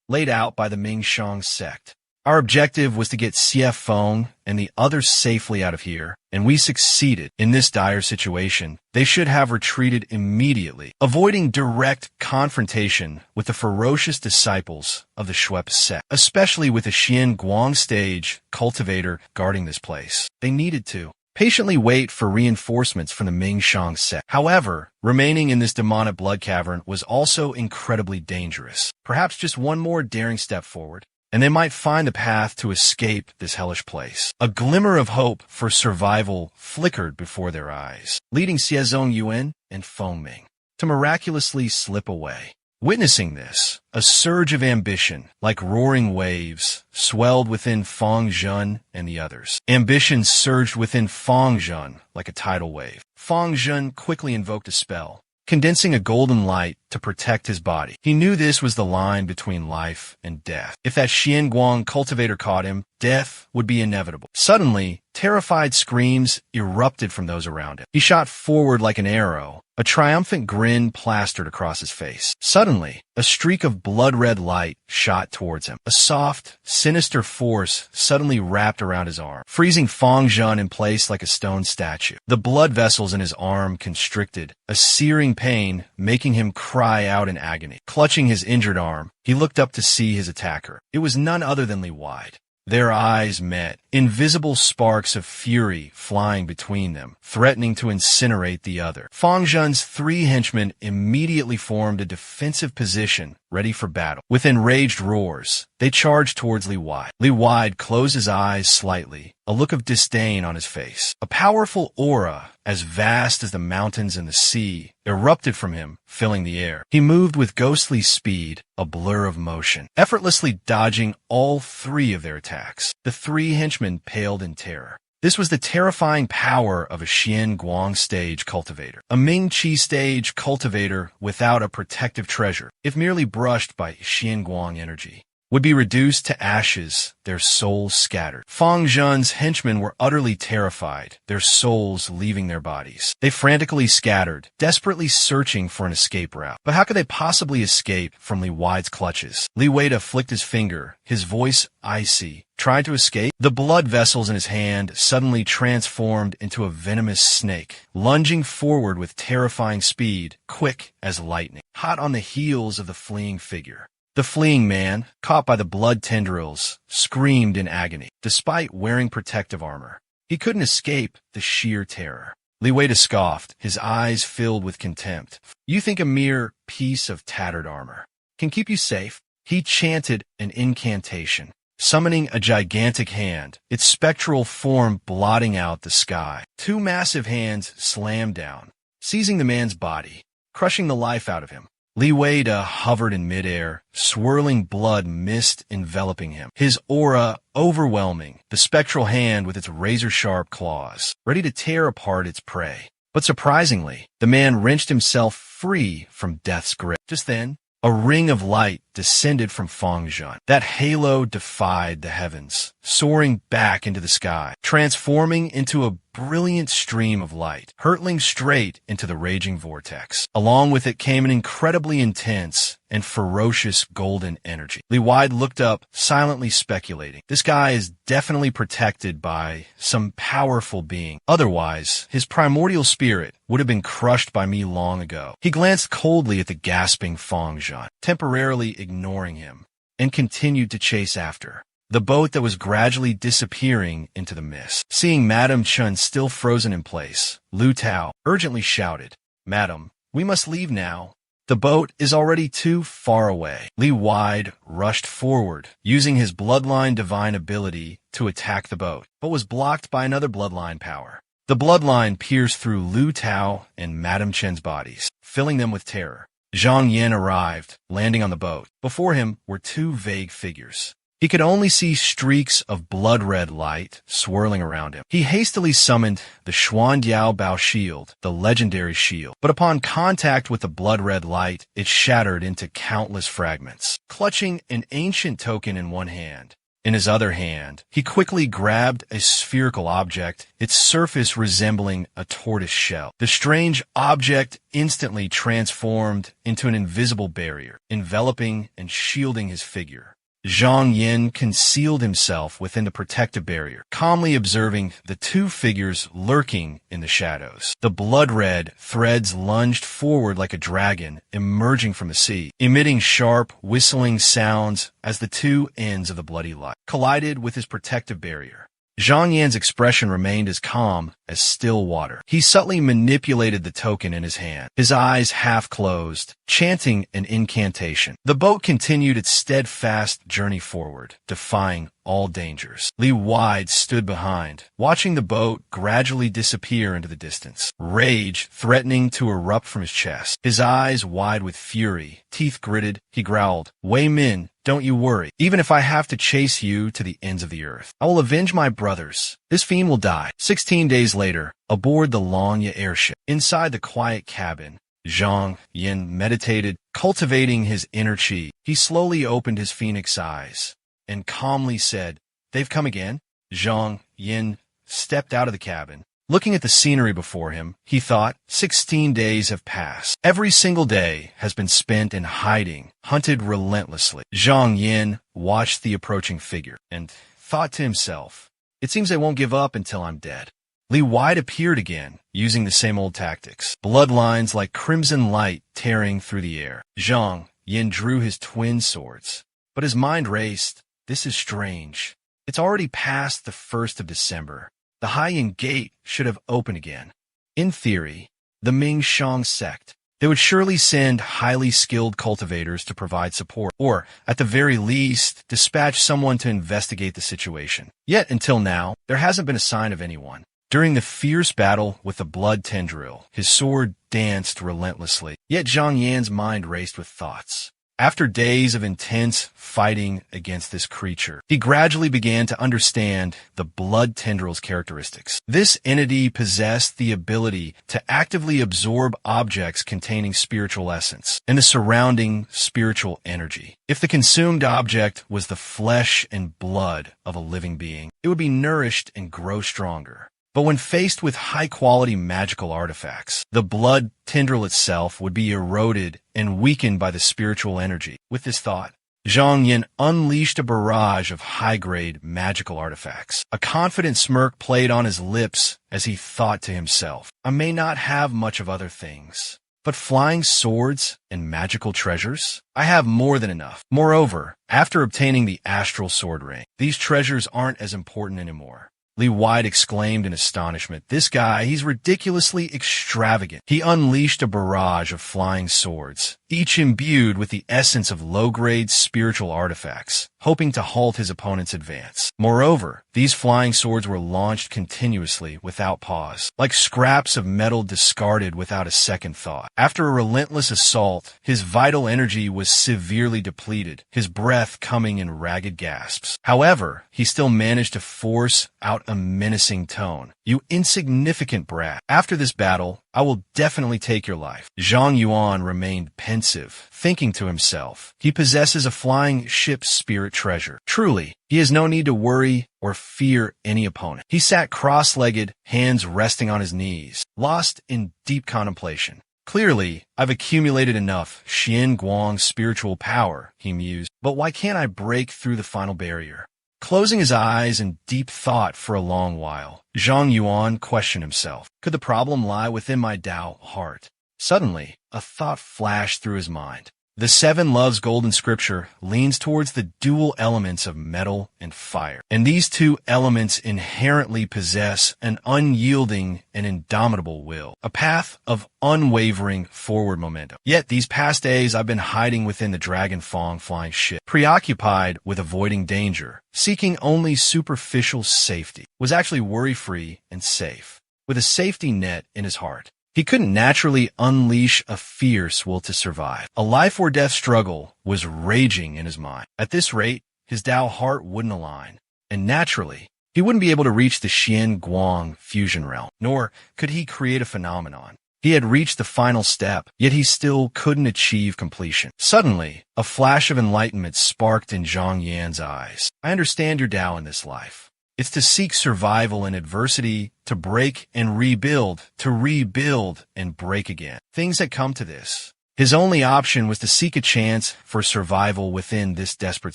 laid out by the Ming Shang sect, our objective was to get Xie Feng and the others safely out of here, and we succeeded. In this dire situation, they should have retreated immediately, avoiding direct confrontation with the ferocious disciples of the Shuep sect, especially with the Xian Guang stage cultivator guarding this place. They needed to patiently wait for reinforcements from the Ming Shang sect. However, remaining in this demonic blood cavern was also incredibly dangerous. Perhaps just one more daring step forward, and they might find the path to escape this hellish place. A glimmer of hope for survival flickered before their eyes, leading Xie Zongyuan and Feng Ming to miraculously slip away. Witnessing this, a surge of ambition, like roaring waves, swelled within Fang Zhen and the others. Ambition surged within Fang Zhen like a tidal wave. Fang Zhen quickly invoked a spell, condensing a golden light to protect his body. He knew this was the line between life and death. If that Xianguang cultivator caught him, death would be inevitable. Suddenly, terrified screams erupted from those around him. He shot forward like an arrow, a triumphant grin plastered across his face. Suddenly, a streak of blood-red light shot towards him. A soft, sinister force suddenly wrapped around his arm, freezing Fang Zhen in place like a stone statue. The blood vessels in his arm constricted, a searing pain making him cry out in agony. Clutching his injured arm, he looked up to see his attacker. It was none other than Li Wide. Their eyes met, invisible sparks of fury flying between them, threatening to incinerate the other. Fang Zhen's 3 henchmen immediately formed a defensive position, ready for battle. With enraged roars, they charged towards Li Wide. Li Wide closed his eyes slightly, a look of disdain on his face. A powerful aura, as vast as the mountains and the sea, erupted from him, filling the air. He moved with ghostly speed, a blur of motion, effortlessly dodging all three of their attacks. The three henchmen paled in terror. This was the terrifying power of a Xian Guang stage cultivator. A Ming Qi stage cultivator without a protective treasure, if merely brushed by Xian Guang energy, would be reduced to ashes, their souls scattered. Fang Zhen's henchmen were utterly terrified, their souls leaving their bodies. They frantically scattered, desperately searching for an escape route. But how could they possibly escape from Li Wide's clutches? Li Wei flicked his finger, his voice icy. Tried to escape? The blood vessels in his hand suddenly transformed into a venomous snake, lunging forward with terrifying speed, quick as lightning, hot on the heels of the fleeing figure. The fleeing man, caught by the blood tendrils, screamed in agony. Despite wearing protective armor, he couldn't escape the sheer terror. Li Wei scoffed, his eyes filled with contempt. You think a mere piece of tattered armor can keep you safe? He chanted an incantation, summoning a gigantic hand, its spectral form blotting out the sky. Two massive hands slammed down, seizing the man's body, crushing the life out of him. Li Wei hovered in midair, swirling blood mist enveloping him, his aura overwhelming, the spectral hand with its razor-sharp claws, ready to tear apart its prey. But surprisingly, the man wrenched himself free from death's grip. Just then, a ring of light descended from Fang Zhen. That halo defied the heavens, soaring back into the sky, transforming into a brilliant stream of light, hurtling straight into the raging vortex. Along with it came an incredibly intense and ferocious golden energy. Li Wide looked up, silently speculating. This guy is definitely protected by some powerful being. Otherwise, his primordial spirit would have been crushed by me long ago. He glanced coldly at the gasping Fang Zhen, temporarily ignoring him, and continued to chase after the boat that was gradually disappearing into the mist. Seeing Madame Chen still frozen in place, Lu Tao urgently shouted, "Madam, we must leave now. The boat is already too far away." Li Wide rushed forward, using his bloodline divine ability to attack the boat, but was blocked by another bloodline power. The bloodline pierced through Lu Tao and Madame Chen's bodies, filling them with terror. Zhang Yin arrived, landing on the boat. Before him were two vague figures. He could only see streaks of blood-red light swirling around him. He hastily summoned the Xuandiao Bao shield, the legendary shield. But upon contact with the blood-red light, it shattered into countless fragments. Clutching an ancient token in one hand, in his other hand, he quickly grabbed a spherical object, its surface resembling a tortoise shell. The strange object instantly transformed into an invisible barrier, enveloping and shielding his figure. Zhang Yin concealed himself within the protective barrier, calmly observing the two figures lurking in the shadows. The blood-red threads lunged forward like a dragon emerging from the sea, emitting sharp, whistling sounds as the two ends of the bloody light collided with his protective barrier. Zhang Yan's expression remained as calm as still water. He subtly manipulated the token in his hand, his eyes half closed, chanting an incantation. The boat continued its steadfast journey forward, defying all dangers. Li Wide stood behind, watching the boat gradually disappear into the distance, rage threatening to erupt from his chest. His eyes wide with fury, teeth gritted, he growled, "Wei Min, don't you worry. Even if I have to chase you to the ends of the earth, I will avenge my brothers. This fiend will die." 16 days later, aboard the Longya airship, inside the quiet cabin, Zhang Yin meditated, cultivating his inner qi. He slowly opened his phoenix eyes and calmly said, "They've come again?" Zhang Yin stepped out of the cabin. Looking at the scenery before him, he thought, 16 days have passed. Every single day has been spent in hiding, hunted relentlessly. Zhang Yin watched the approaching figure and thought to himself, "It seems they won't give up until I'm dead." Li Wide appeared again, using the same old tactics, bloodlines like crimson light tearing through the air. Zhang Yin drew his twin swords, but his mind raced. This is strange. It's already past the 1st of December. The Haiyan Gate should have opened again. In theory, the Ming Shang sect, They would surely send highly skilled cultivators to provide support, or, at the very least, dispatch someone to investigate the situation. Yet, until now, there hasn't been a sign of anyone. During the fierce battle with the blood tendril, his sword danced relentlessly, yet Zhang Yan's mind raced with thoughts. After days of intense fighting against this creature, he gradually began to understand the blood tendril's characteristics. This entity possessed the ability to actively absorb objects containing spiritual essence and the surrounding spiritual energy. If the consumed object was the flesh and blood of a living being, it would be nourished and grow stronger. But when faced with high-quality magical artifacts, the blood tendril itself would be eroded and weakened by the spiritual energy. With this thought, Zhang Yan unleashed a barrage of high-grade magical artifacts. A confident smirk played on his lips as he thought to himself, I may not have much of other things, but flying swords and magical treasures? I have more than enough. Moreover, after obtaining the astral sword ring, these treasures aren't as important anymore. Li White exclaimed in astonishment. This guy, he's ridiculously extravagant. He unleashed a barrage of flying swords, each imbued with the essence of low-grade spiritual artifacts, hoping to halt his opponent's advance. Moreover, these flying swords were launched continuously without pause, like scraps of metal discarded without a second thought. After a relentless assault, his vital energy was severely depleted, his breath coming in ragged gasps. However, he still managed to force out a menacing tone. You insignificant brat. After this battle, I will definitely take your life. Zhang Yuan remained pensive, thinking to himself, he possesses a flying ship spirit treasure. Truly, he has no need to worry or fear any opponent. He sat cross-legged, hands resting on his knees, lost in deep contemplation. Clearly, I've accumulated enough Xian Guang spiritual power, he mused, but why can't I break through the final barrier? Closing his eyes in deep thought for a long while, Zhang Yuan questioned himself. Could the problem lie within my Tao heart? Suddenly, a thought flashed through his mind. The Seven Loves Golden Scripture leans towards the dual elements of metal and fire, and these two elements inherently possess an unyielding and indomitable will, a path of unwavering forward momentum. Yet these past days I've been hiding within the Dragon Fong flying ship, preoccupied with avoiding danger, seeking only superficial safety, was actually worry-free and safe, with a safety net in his heart. He couldn't naturally unleash a fierce will to survive. A life-or-death struggle was raging in his mind. At this rate, his Tao heart wouldn't align, and naturally, he wouldn't be able to reach the Xian Guang fusion realm, nor could he create a phenomenon. He had reached the final step, yet he still couldn't achieve completion. Suddenly, a flash of enlightenment sparked in Zhang Yan's eyes. I understand your Tao in this life. It's to seek survival in adversity, to break and rebuild, to rebuild and break again. Things had come to this. His only option was to seek a chance for survival within this desperate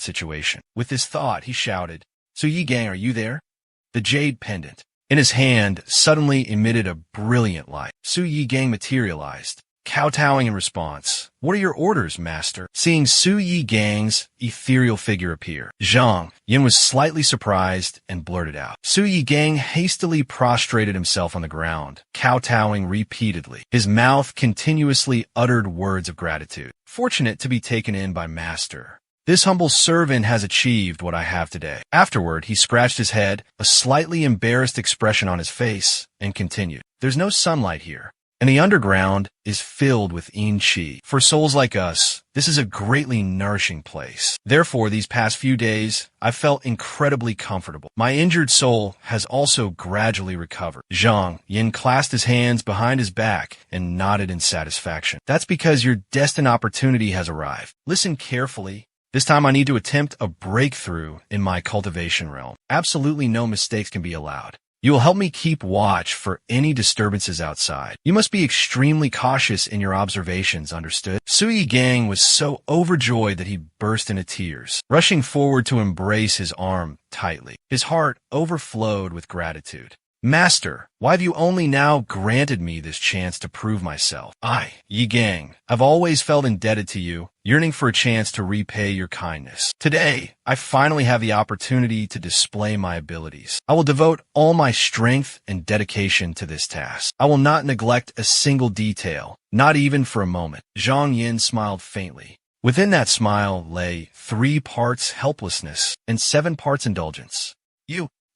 situation. With this thought, he shouted, "Su Yigang, are you there?" The jade pendant in his hand suddenly emitted a brilliant light. Su Yigang materialized, kowtowing in response. "What are your orders, master?" Seeing Su Yigang's ethereal figure appear, Zhang Yan was slightly surprised and blurted out. Su Yigang hastily prostrated himself on the ground, kowtowing repeatedly. His mouth continuously uttered words of gratitude. "Fortunate to be taken in by master. This humble servant has achieved what I have today." Afterward, he scratched his head, a slightly embarrassed expression on his face, and continued, "There's no sunlight here, and the underground is filled with yin qi. For souls like us, this is a greatly nourishing place. Therefore, these past few days, I've felt incredibly comfortable. My injured soul has also gradually recovered." Zhang Yan clasped his hands behind his back and nodded in satisfaction. "That's because your destined opportunity has arrived. Listen carefully. This time I need to attempt a breakthrough in my cultivation realm. Absolutely no mistakes can be allowed. You will help me keep watch for any disturbances outside. You must be extremely cautious in your observations, understood?" Su Yigang was so overjoyed that he burst into tears, rushing forward to embrace his arm tightly. His heart overflowed with gratitude. Master, why have you only now granted me this chance to prove myself? I, Yi Gang, have always felt indebted to you, yearning for a chance to repay your kindness. Today, I finally have the opportunity to display my abilities. I will devote all my strength and dedication to this task. I will not neglect a single detail, not even for a moment. Zhang Yin smiled faintly. Within that smile lay 3 parts helplessness and 7 parts indulgence.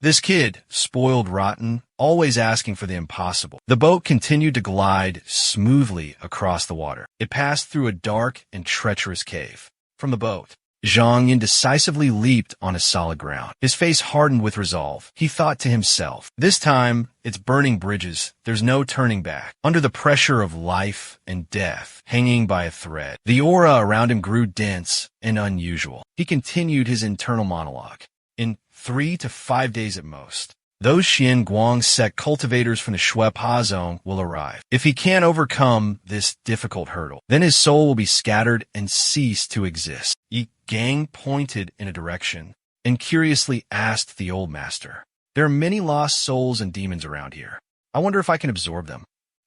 This kid, spoiled rotten, always asking for the impossible. The boat continued to glide smoothly across the water. It passed through a dark and treacherous cave. From the boat, Zhang Yin decisively leaped on a solid ground. His face hardened with resolve. He thought to himself, this time, it's burning bridges. There's no turning back. Under the pressure of life and death, hanging by a thread, the aura around him grew dense and unusual. He continued his internal monologue. In 3 to 5 days at most, those Xian Guang sect cultivators from the Shui Pa zone will arrive. If he can't overcome this difficult hurdle, then his soul will be scattered and cease to exist. Yi Gang pointed in a direction and curiously asked the old master, there are many lost souls and demons around here. I wonder if I can absorb them.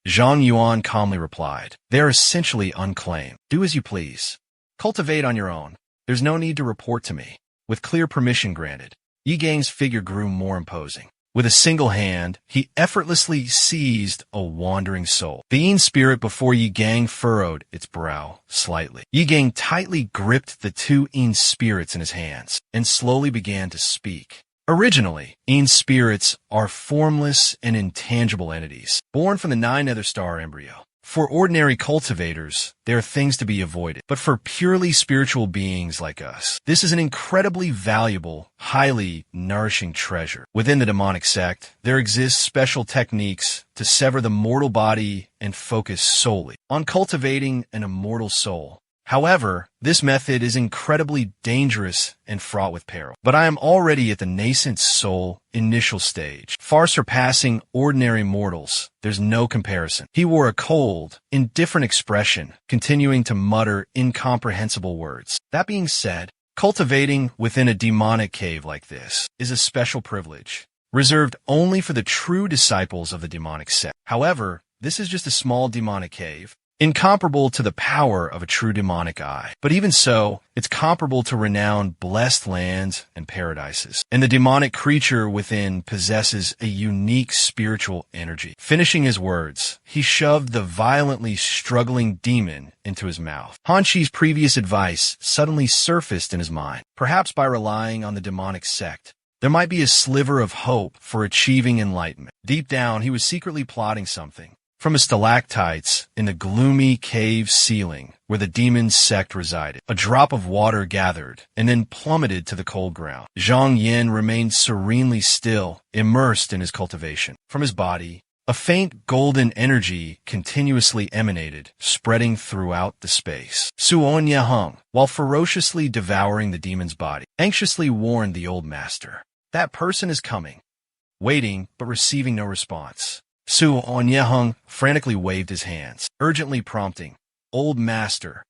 Zhang Yuan calmly replied, they are essentially unclaimed. Do as you please. Cultivate on your own. There's no need to report to me. With clear permission granted, Yi Gang's figure grew more imposing. With a single hand, he effortlessly seized a wandering soul. The Yin spirit before Yi Gang furrowed its brow slightly. Yi Gang tightly gripped the 2 Yin spirits in his hands and slowly began to speak. Originally, Yin spirits are formless and intangible entities, born from the 9 Nether Star embryo. For ordinary cultivators, there are things to be avoided. But for purely spiritual beings like us, this is an incredibly valuable, highly nourishing treasure. Within the demonic sect, there exist special techniques to sever the mortal body and focus solely on cultivating an immortal soul. However, this method is incredibly dangerous and fraught with peril. But I am already at the nascent soul initial stage, far surpassing ordinary mortals. There's no comparison. He wore a cold, indifferent expression, continuing to mutter incomprehensible words. That being said, cultivating within a demonic cave like this is a special privilege, reserved only for the true disciples of the demonic sect. However, this is just a small demonic cave, incomparable to the power of a true demonic eye. But even so, it's comparable to renowned blessed lands and paradises. And the demonic creature within possesses a unique spiritual energy. Finishing his words, he shoved the violently struggling demon into his mouth. Han Chi's previous advice suddenly surfaced in his mind. Perhaps by relying on the demonic sect, there might be a sliver of hope for achieving enlightenment. Deep down, he was secretly plotting something. From his stalactites in the gloomy cave ceiling where the demon's sect resided, a drop of water gathered and then plummeted to the cold ground. Zhang Yin remained serenely still, immersed in his cultivation. From his body, a faint golden energy continuously emanated, spreading throughout the space. Suonya hung, while ferociously devouring the demon's body, anxiously warned the old master. That person is coming. Waiting, but receiving no response. Su Onyehung frantically waved his hands, urgently prompting, Old master,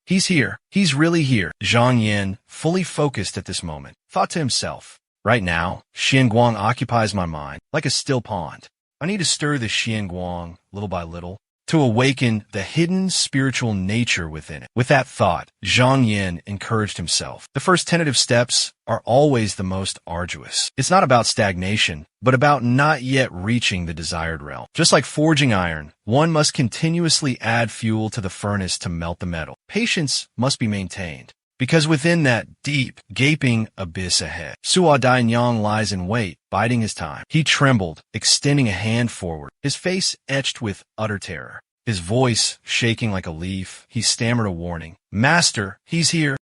he's here, he's really here. Zhang Yin, fully focused at this moment, thought to himself, right now, Xianguang occupies my mind like a still pond. I need to stir the Xianguang, little by little, to awaken the hidden spiritual nature within it. With that thought, Zhang Yin encouraged himself. The first tentative steps are always the most arduous. It's not about stagnation, but about not yet reaching the desired realm. Just like forging iron, one must continuously add fuel to the furnace to melt the metal. Patience must be maintained, because within that deep, gaping abyss ahead, Suo Dainyang lies in wait, biding his time. He trembled, extending a hand forward, his face etched with utter terror. His voice shaking like a leaf, he stammered a warning. Master, he's here.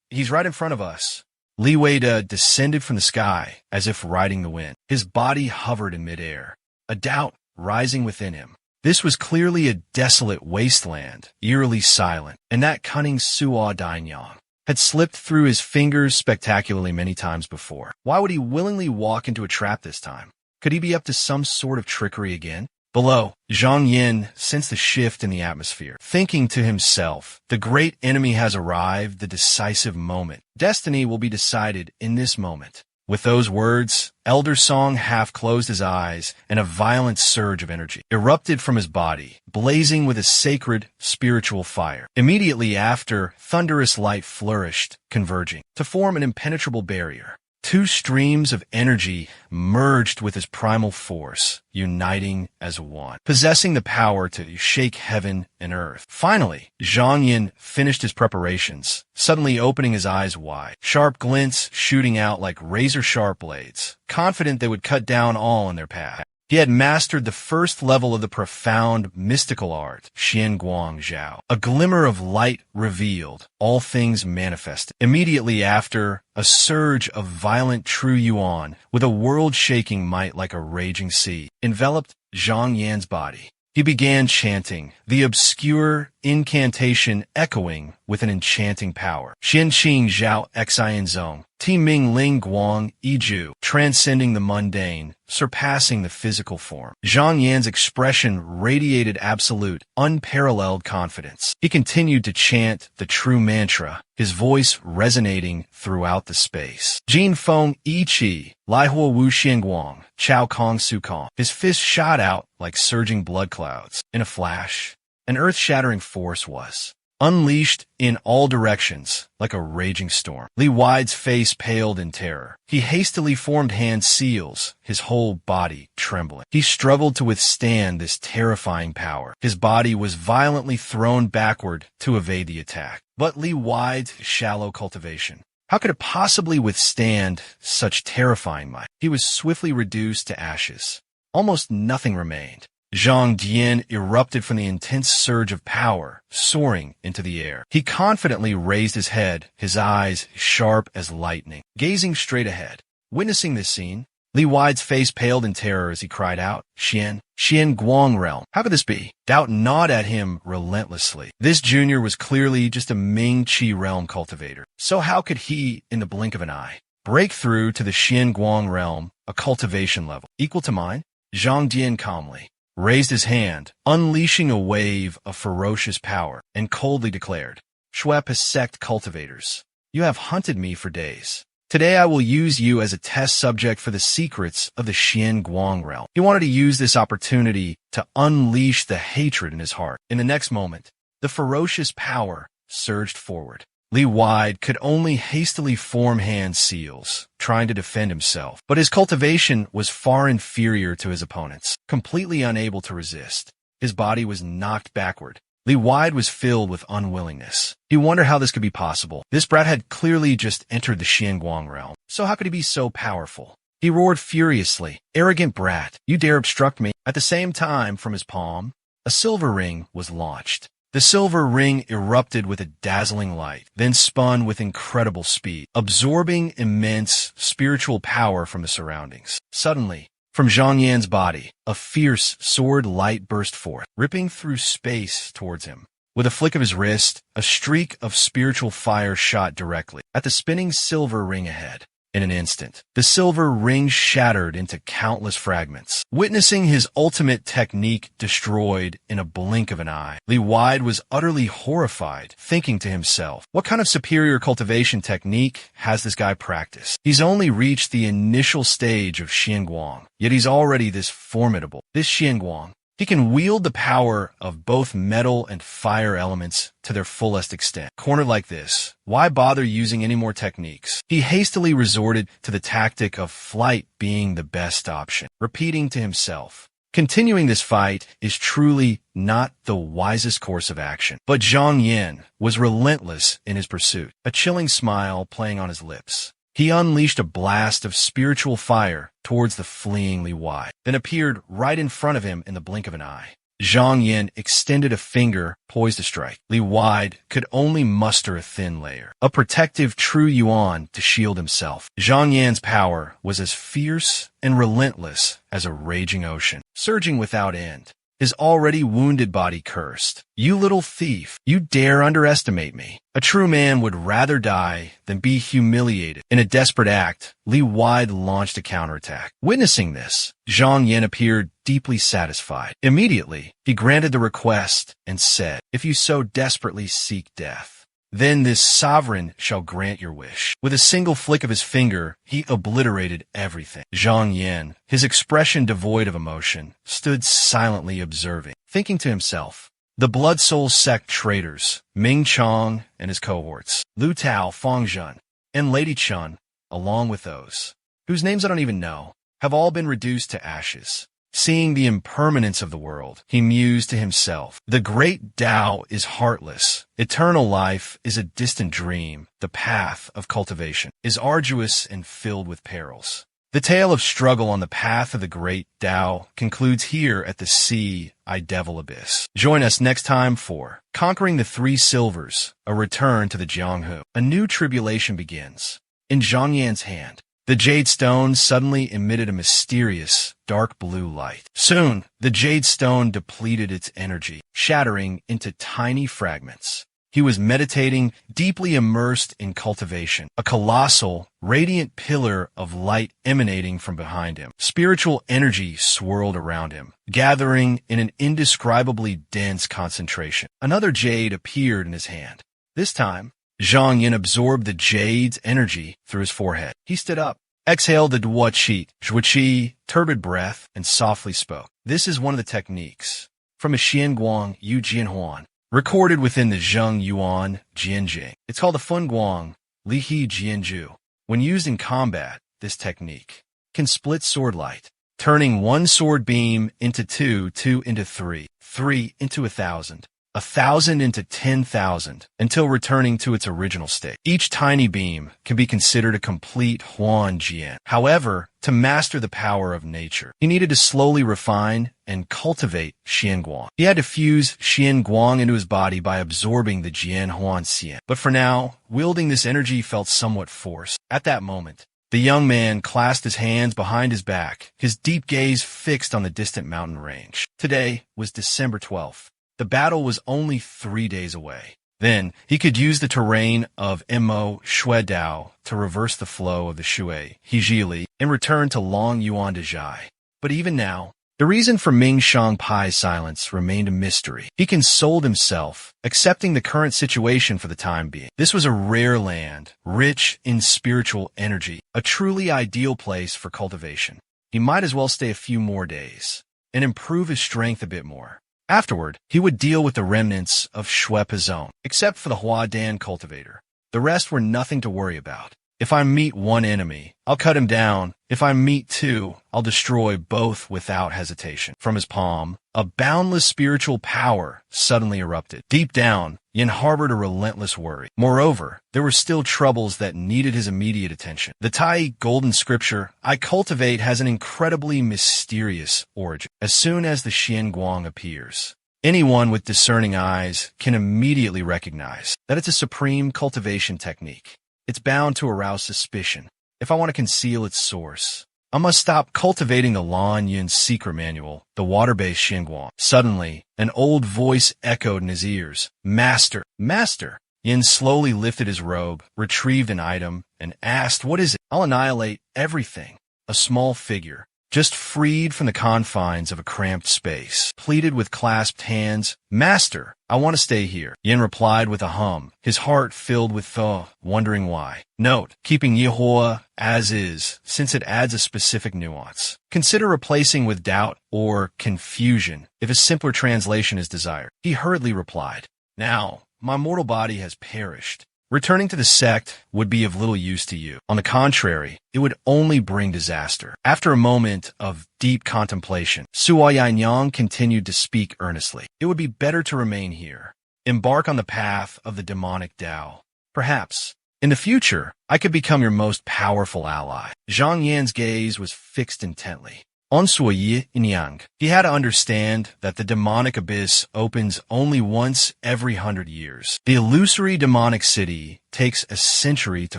He's right in front of us. Li Weida descended from the sky, as if riding the wind. His body hovered in midair, a doubt rising within him. This was clearly a desolate wasteland, eerily silent, and that cunning Suo Dainyang had slipped through his fingers spectacularly many times before. Why would he willingly walk into a trap this time? Could he be up to some sort of trickery again? Below, Zhang Yin sensed the shift in the atmosphere, thinking to himself, the great enemy has arrived, the decisive moment. Destiny will be decided in this moment. With those words, Elder Song half closed his eyes, and a violent surge of energy erupted from his body, blazing with a sacred, spiritual fire. Immediately after, thunderous light flourished, converging to form an impenetrable barrier. Two streams of energy merged with his primal force, uniting as one, possessing the power to shake heaven and earth. Finally, Zhang Yin finished his preparations, suddenly opening his eyes wide, sharp glints shooting out like razor-sharp blades, confident they would cut down all in their path. He had mastered the first level of the profound mystical art, Xianguang Zhao. A glimmer of light revealed, all things manifested. Immediately after, a surge of violent true yuan, with a world-shaking might like a raging sea, enveloped Zhang Yan's body. He began chanting, the obscure incantation echoing with an enchanting power. Xianqing Zhao Xian Zong, Ti Ming Ling Guang Yiju, transcending the mundane, surpassing the physical form. Zhang Yan's expression radiated absolute, unparalleled confidence. He continued to chant the true mantra, his voice resonating throughout the space. Jin Feng Yi Qi, Laihua Wu Xianguang, Chao Kong Su Kong. His fist shot out like surging blood clouds. In a flash, an earth-shattering force was unleashed in all directions like a raging storm. Li Wide's face paled in terror. He hastily formed hand seals, his whole body trembling. He struggled to withstand this terrifying power. His body was violently thrown backward to evade the attack. But Li Wide's shallow cultivation, how could it possibly withstand such terrifying might? He was swiftly reduced to ashes. Almost nothing remained. Zhang Dian erupted from the intense surge of power, soaring into the air. He confidently raised his head, his eyes sharp as lightning, gazing straight ahead. Witnessing this scene, Li Wide's face paled in terror as he cried out, Xian Guang realm. How could this be? Doubt gnawed at him relentlessly. This junior was clearly just a Ming Qi realm cultivator. So how could he, in the blink of an eye, break through to the Xian Guang realm, a cultivation level equal to mine? Zhang Dian calmly raised his hand, unleashing a wave of ferocious power, and coldly declared, Shuepa sect cultivators, you have hunted me for days. Today I will use you as a test subject for the secrets of the Xian Guang realm. He wanted to use this opportunity to unleash the hatred in his heart. In the next moment, the ferocious power surged forward. Li Wide could only hastily form hand seals, trying to defend himself, but his cultivation was far inferior to his opponent's. Completely unable to resist, his body was knocked backward. Li Wide was filled with unwillingness. He wondered how this could be possible. This brat had clearly just entered the Xianguang realm, so how could he be so powerful? He roared furiously, arrogant brat, you dare obstruct me. At the same time, from his palm, a silver ring was launched. The silver ring erupted with a dazzling light, then spun with incredible speed, absorbing immense spiritual power from the surroundings. Suddenly, from Zhang Yan's body, a fierce sword light burst forth, ripping through space towards him. With a flick of his wrist, a streak of spiritual fire shot directly at the spinning silver ring ahead. In an instant, the silver ring shattered into countless fragments. Witnessing his ultimate technique destroyed in a blink of an eye, Li Wide was utterly horrified, thinking to himself, what kind of superior cultivation technique has this guy practiced? He's only reached the initial stage of Xianguang, yet he's already this formidable. This Xianguang, he can wield the power of both metal and fire elements to their fullest extent. Cornered like this, why bother using any more techniques? He hastily resorted to the tactic of flight being the best option, repeating to himself, continuing this fight is truly not the wisest course of action. But Zhang Yan was relentless in his pursuit, a chilling smile playing on his lips. He unleashed a blast of spiritual fire towards the fleeing Li Wide, then appeared right in front of him in the blink of an eye. Zhang Yan extended a finger, poised to strike. Li Wide could only muster a thin layer, a protective true yuan to shield himself. Zhang Yan's power was as fierce and relentless as a raging ocean, surging without end. His already wounded body cursed. You little thief, you dare underestimate me. A true man would rather die than be humiliated. In a desperate act, Li Wide launched a counterattack. Witnessing this, Zhang Yan appeared deeply satisfied. Immediately, he granted the request and said, if you so desperately seek death, Then this sovereign shall grant your wish. With a single flick of his finger, he obliterated everything. Zhang Yan, his expression devoid of emotion, stood silently observing, thinking to himself, the Blood Soul sect traitors, Ming Chong and his cohorts, Lu Tao, Fang Zhen, and Lady Chun, along with those, whose names I don't even know, have all been reduced to ashes. Seeing the impermanence of the world, he mused to himself, the great Tao is heartless. Eternal life is a distant dream. The path of cultivation is arduous and filled with perils. The tale of struggle on the path of the great Tao concludes here at the Sea Devil Abyss. Join us next time for Conquering the Three Silvers, a return to the Jianghu. A new tribulation begins. In Zhang Yan's hand, the jade stone suddenly emitted a mysterious, dark blue light. Soon, the jade stone depleted its energy, shattering into tiny fragments. He was meditating, deeply immersed in cultivation, a colossal, radiant pillar of light emanating from behind him. Spiritual energy swirled around him, gathering in an indescribably dense concentration. Another jade appeared in his hand. This time, Zhang Yin absorbed the jade's energy through his forehead. He stood up, exhaled the Dua Qi, Zhuqi, turbid breath, and softly spoke. This is one of the techniques from a Xianguang Yu Jianhuan, recorded within the Zheng Yuan Jianjing. It's called the Fun Guang Li He Jianju. When used in combat, this technique can split sword light, turning one sword beam into two, two into three, three into 1,000. 1,000 into 10,000 until returning to its original state. Each tiny beam can be considered a complete Huan Jian. However, to master the power of nature, he needed to slowly refine and cultivate Xianguang. He had to fuse Xianguang into his body by absorbing the Jian Huan Xian. But for now, wielding this energy felt somewhat forced. At that moment, the young man clasped his hands behind his back, his deep gaze fixed on the distant mountain range. Today was December 12th. The battle was only 3 days away. Then, he could use the terrain of Mo Shui Dao to reverse the flow of the Shui, Hijili, and return to Long Yuan de Zhai. But even now, the reason for Ming Shangpai's silence remained a mystery. He consoled himself, accepting the current situation for the time being. This was a rare land, rich in spiritual energy, a truly ideal place for cultivation. He might as well stay a few more days and improve his strength a bit more. Afterward, he would deal with the remnants of Shui Pizone, except for the Huadan cultivator. The rest were nothing to worry about. If I meet one enemy, I'll cut him down. If I meet two, I'll destroy both without hesitation. From his palm, a boundless spiritual power suddenly erupted. Deep down, Yin harbored a relentless worry. Moreover, there were still troubles that needed his immediate attention. The Tai Golden Scripture I cultivate has an incredibly mysterious origin. As soon as the Xianguang appears, anyone with discerning eyes can immediately recognize that it's a supreme cultivation technique. It's bound to arouse suspicion. If I want to conceal its source, I must stop cultivating the Lan Yun's secret manual, the water-based Xinguang. Suddenly, an old voice echoed in his ears. Master! Master! Yin slowly lifted his robe, retrieved an item, and asked, what is it? I'll annihilate everything. A small figure, just freed from the confines of a cramped space, pleaded with clasped hands, Master, I want to stay here. Yin replied with a hum, his heart filled with thought, wondering why. Note, keeping Yihua as is, since it adds a specific nuance. Consider replacing with doubt or confusion if a simpler translation is desired. He hurriedly replied, Now, my mortal body has perished. Returning to the sect would be of little use to you. On the contrary, it would only bring disaster. After a moment of deep contemplation, Suo Yanyang continued to speak earnestly. It would be better to remain here. Embark on the path of the demonic Tao. Perhaps, in the future, I could become your most powerful ally. Zhang Yan's gaze was fixed intently. On Suo Yinyang, he had to understand that the demonic abyss opens only once every 100 years. The illusory demonic city takes a century to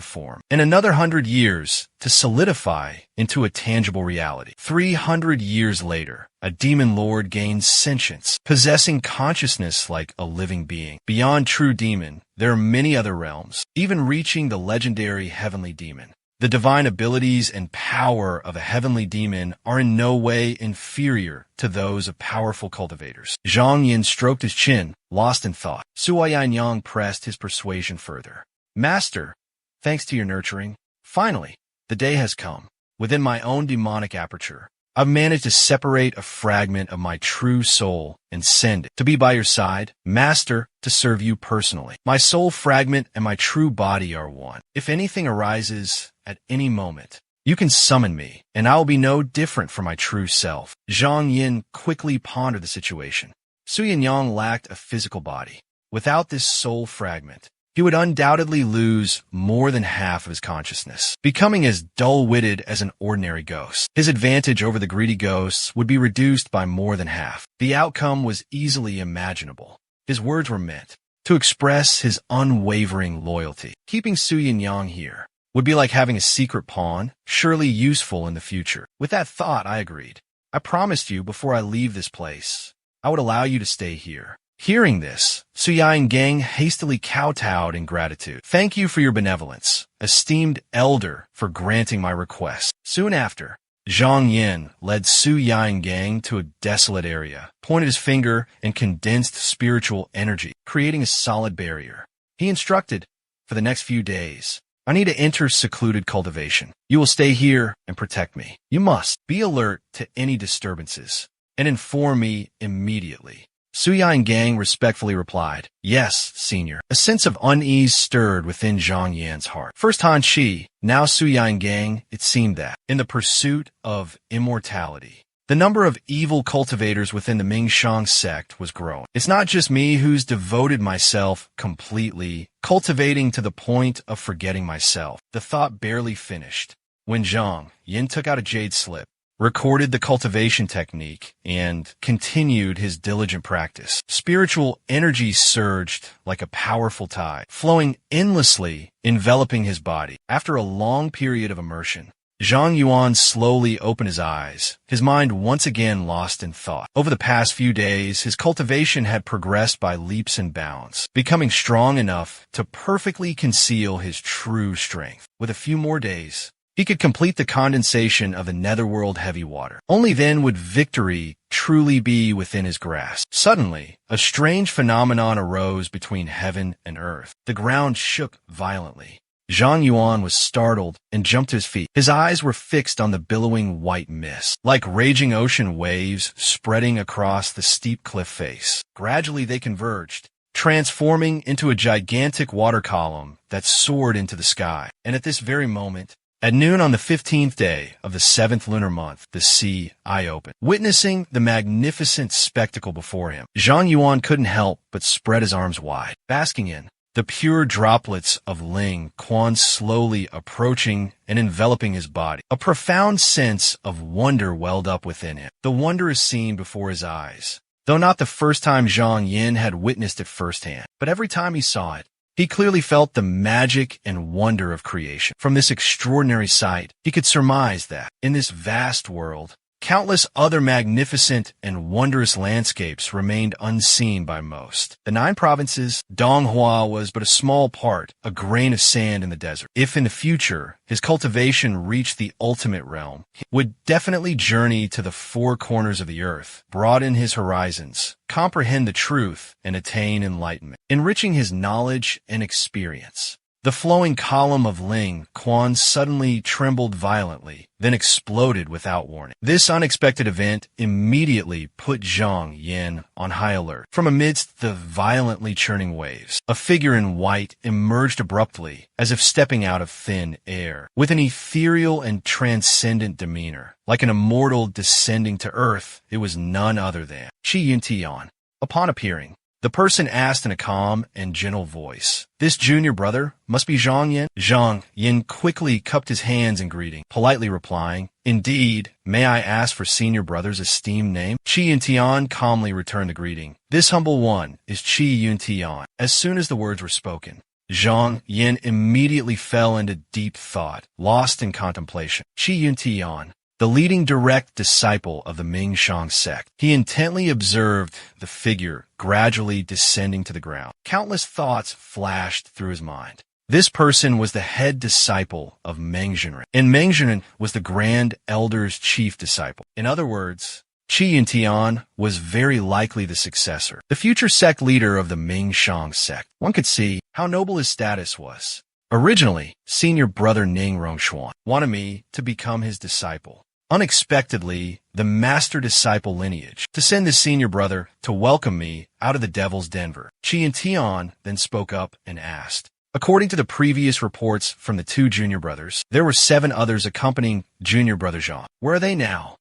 form, and another 100 years to solidify into a tangible reality. 300 years later, a demon lord gains sentience, possessing consciousness like a living being. Beyond true demon, there are many other realms, even reaching the legendary heavenly demon. The divine abilities and power of a heavenly demon are in no way inferior to those of powerful cultivators. Zhang Yin stroked his chin, lost in thought. Sui Yangyang pressed his persuasion further. Master, thanks to your nurturing, finally, the day has come. Within my own demonic aperture, I've managed to separate a fragment of my true soul and send it to be by your side, Master, to serve you personally. My soul fragment and my true body are one. If anything arises at any moment, you can summon me, and I will be no different from my true self. Zhang Yin quickly pondered the situation. Su Yinyang lacked a physical body. Without this soul fragment, he would undoubtedly lose more than half of his consciousness, becoming as dull-witted as an ordinary ghost. His advantage over the greedy ghosts would be reduced by more than half. The outcome was easily imaginable. His words were meant to express his unwavering loyalty. Keeping Su Yinyang here would be like having a secret pawn, surely useful in the future. With that thought, I agreed. I promised you before I leave this place, I would allow you to stay here. Hearing this, Su Yangyang hastily kowtowed in gratitude. Thank you for your benevolence, esteemed elder, for granting my request. Soon after, Zhang Yin led Su Yangyang to a desolate area, pointed his finger, and condensed spiritual energy, creating a solid barrier. He instructed, for the next few days, I need to enter secluded cultivation. You will stay here and protect me. You must be alert to any disturbances and inform me immediately. Su Yangyang respectfully replied, Yes, senior. A sense of unease stirred within Zhang Yan's heart. First Han Qi, now Su Yangyang, it seemed that, in the pursuit of immortality, the number of evil cultivators within the Mingshang sect was growing. It's not just me who's devoted myself completely, cultivating to the point of forgetting myself. The thought barely finished when Zhang Yin took out a jade slip, recorded the cultivation technique, and continued his diligent practice. Spiritual energy surged like a powerful tide, flowing endlessly, enveloping his body. After a long period of immersion, Zhang Yuan slowly opened his eyes, his mind once again lost in thought. Over the past few days, his cultivation had progressed by leaps and bounds, becoming strong enough to perfectly conceal his true strength. With a few more days, he could complete the condensation of the netherworld heavy water. Only then would victory truly be within his grasp. Suddenly, a strange phenomenon arose between heaven and earth. The ground shook violently. Zhang Yuan was startled and jumped to his feet. His eyes were fixed on the billowing white mist, like raging ocean waves spreading across the steep cliff face. Gradually they converged, transforming into a gigantic water column that soared into the sky. And at this very moment, at noon on the 15th day of the 7th lunar month, the sea opened. Witnessing the magnificent spectacle before him, Zhang Yuan couldn't help but spread his arms wide, basking in the pure droplets of Ling Quan slowly approaching and enveloping his body. A profound sense of wonder welled up within him. The wondrous scene before his eyes, though not the first time Zhang Yin had witnessed it firsthand, but every time he saw it, he clearly felt the magic and wonder of creation. From this extraordinary sight, he could surmise that, in this vast world, countless other magnificent and wondrous landscapes remained unseen by most. The 9 provinces, Donghua was but a small part, a grain of sand in the desert. If in the future his cultivation reached the ultimate realm, he would definitely journey to the 4 corners of the earth, broaden his horizons, comprehend the truth, and attain enlightenment, enriching his knowledge and experience. The flowing column of Ling Quan suddenly trembled violently, then exploded without warning. This unexpected event immediately put Zhang Yin on high alert. From amidst the violently churning waves, a figure in white emerged abruptly, as if stepping out of thin air, with an ethereal and transcendent demeanor. Like an immortal descending to earth, it was none other than Qi Yuntian. Upon appearing, the person asked in a calm and gentle voice, This junior brother must be Zhang Yin? Zhang Yin quickly cupped his hands in greeting, politely replying, Indeed, may I ask for senior brother's esteemed name? Qi Yuntian calmly returned the greeting. This humble one is Qi Yuntian. As soon as the words were spoken, Zhang Yin immediately fell into deep thought, lost in contemplation. Qi Yuntian, the leading direct disciple of the Mingshang sect. He intently observed the figure gradually descending to the ground. Countless thoughts flashed through his mind. This person was the head disciple of Mengzhenren, and Mengzhenren was the Grand Elder's chief disciple. In other words, Qi Yuntian was very likely the successor, the future sect leader of the Ming Shang sect. One could see how noble his status was. Originally, senior brother Ning Rongshuan wanted me to become his disciple. Unexpectedly, the master-disciple lineage to send the senior brother to welcome me out of the Devil's Denver. Qi Yuntian then spoke up and asked. According to the previous reports from the two junior brothers, there were 7 others accompanying junior brother Zhang. Where are they now?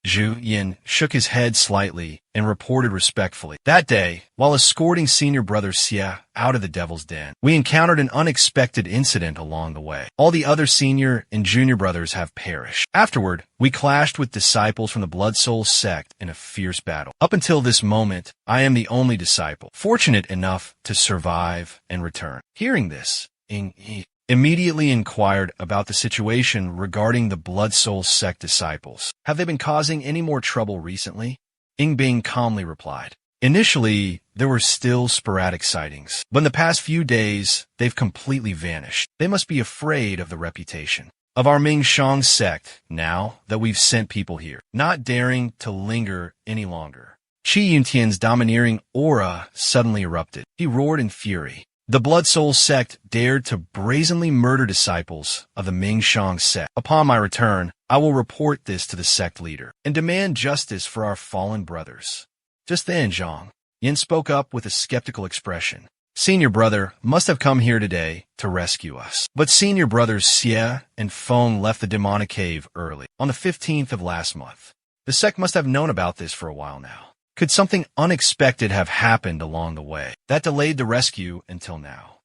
Zhu Yin shook his head slightly and reported respectfully. That day, while escorting senior brother Xie out of the Devil's Den, we encountered an unexpected incident along the way. All the other senior and junior brothers have perished. Afterward, we clashed with disciples from the Blood Soul sect in a fierce battle. Up until this moment, I am the only disciple, fortunate enough to survive and return. Hearing this, Ying immediately inquired about the situation regarding the Blood Soul sect disciples. Have they been causing any more trouble recently? Ying Bing calmly replied. Initially, there were still sporadic sightings, but in the past few days, they've completely vanished. They must be afraid of the reputation of our Ming Shang sect now that we've sent people here, not daring to linger any longer. Qi Yuntian's domineering aura suddenly erupted. He roared in fury. The Blood Soul sect dared to brazenly murder disciples of the Ming Shang sect. Upon my return, I will report this to the sect leader and demand justice for our fallen brothers. Just then, Zhang Yin spoke up with a skeptical expression. Senior brother must have come here today to rescue us. But senior brothers Xie and Feng left the demonic cave early, on the 15th of last month. The sect must have known about this for a while now. Could something unexpected have happened along the way that delayed the rescue until now?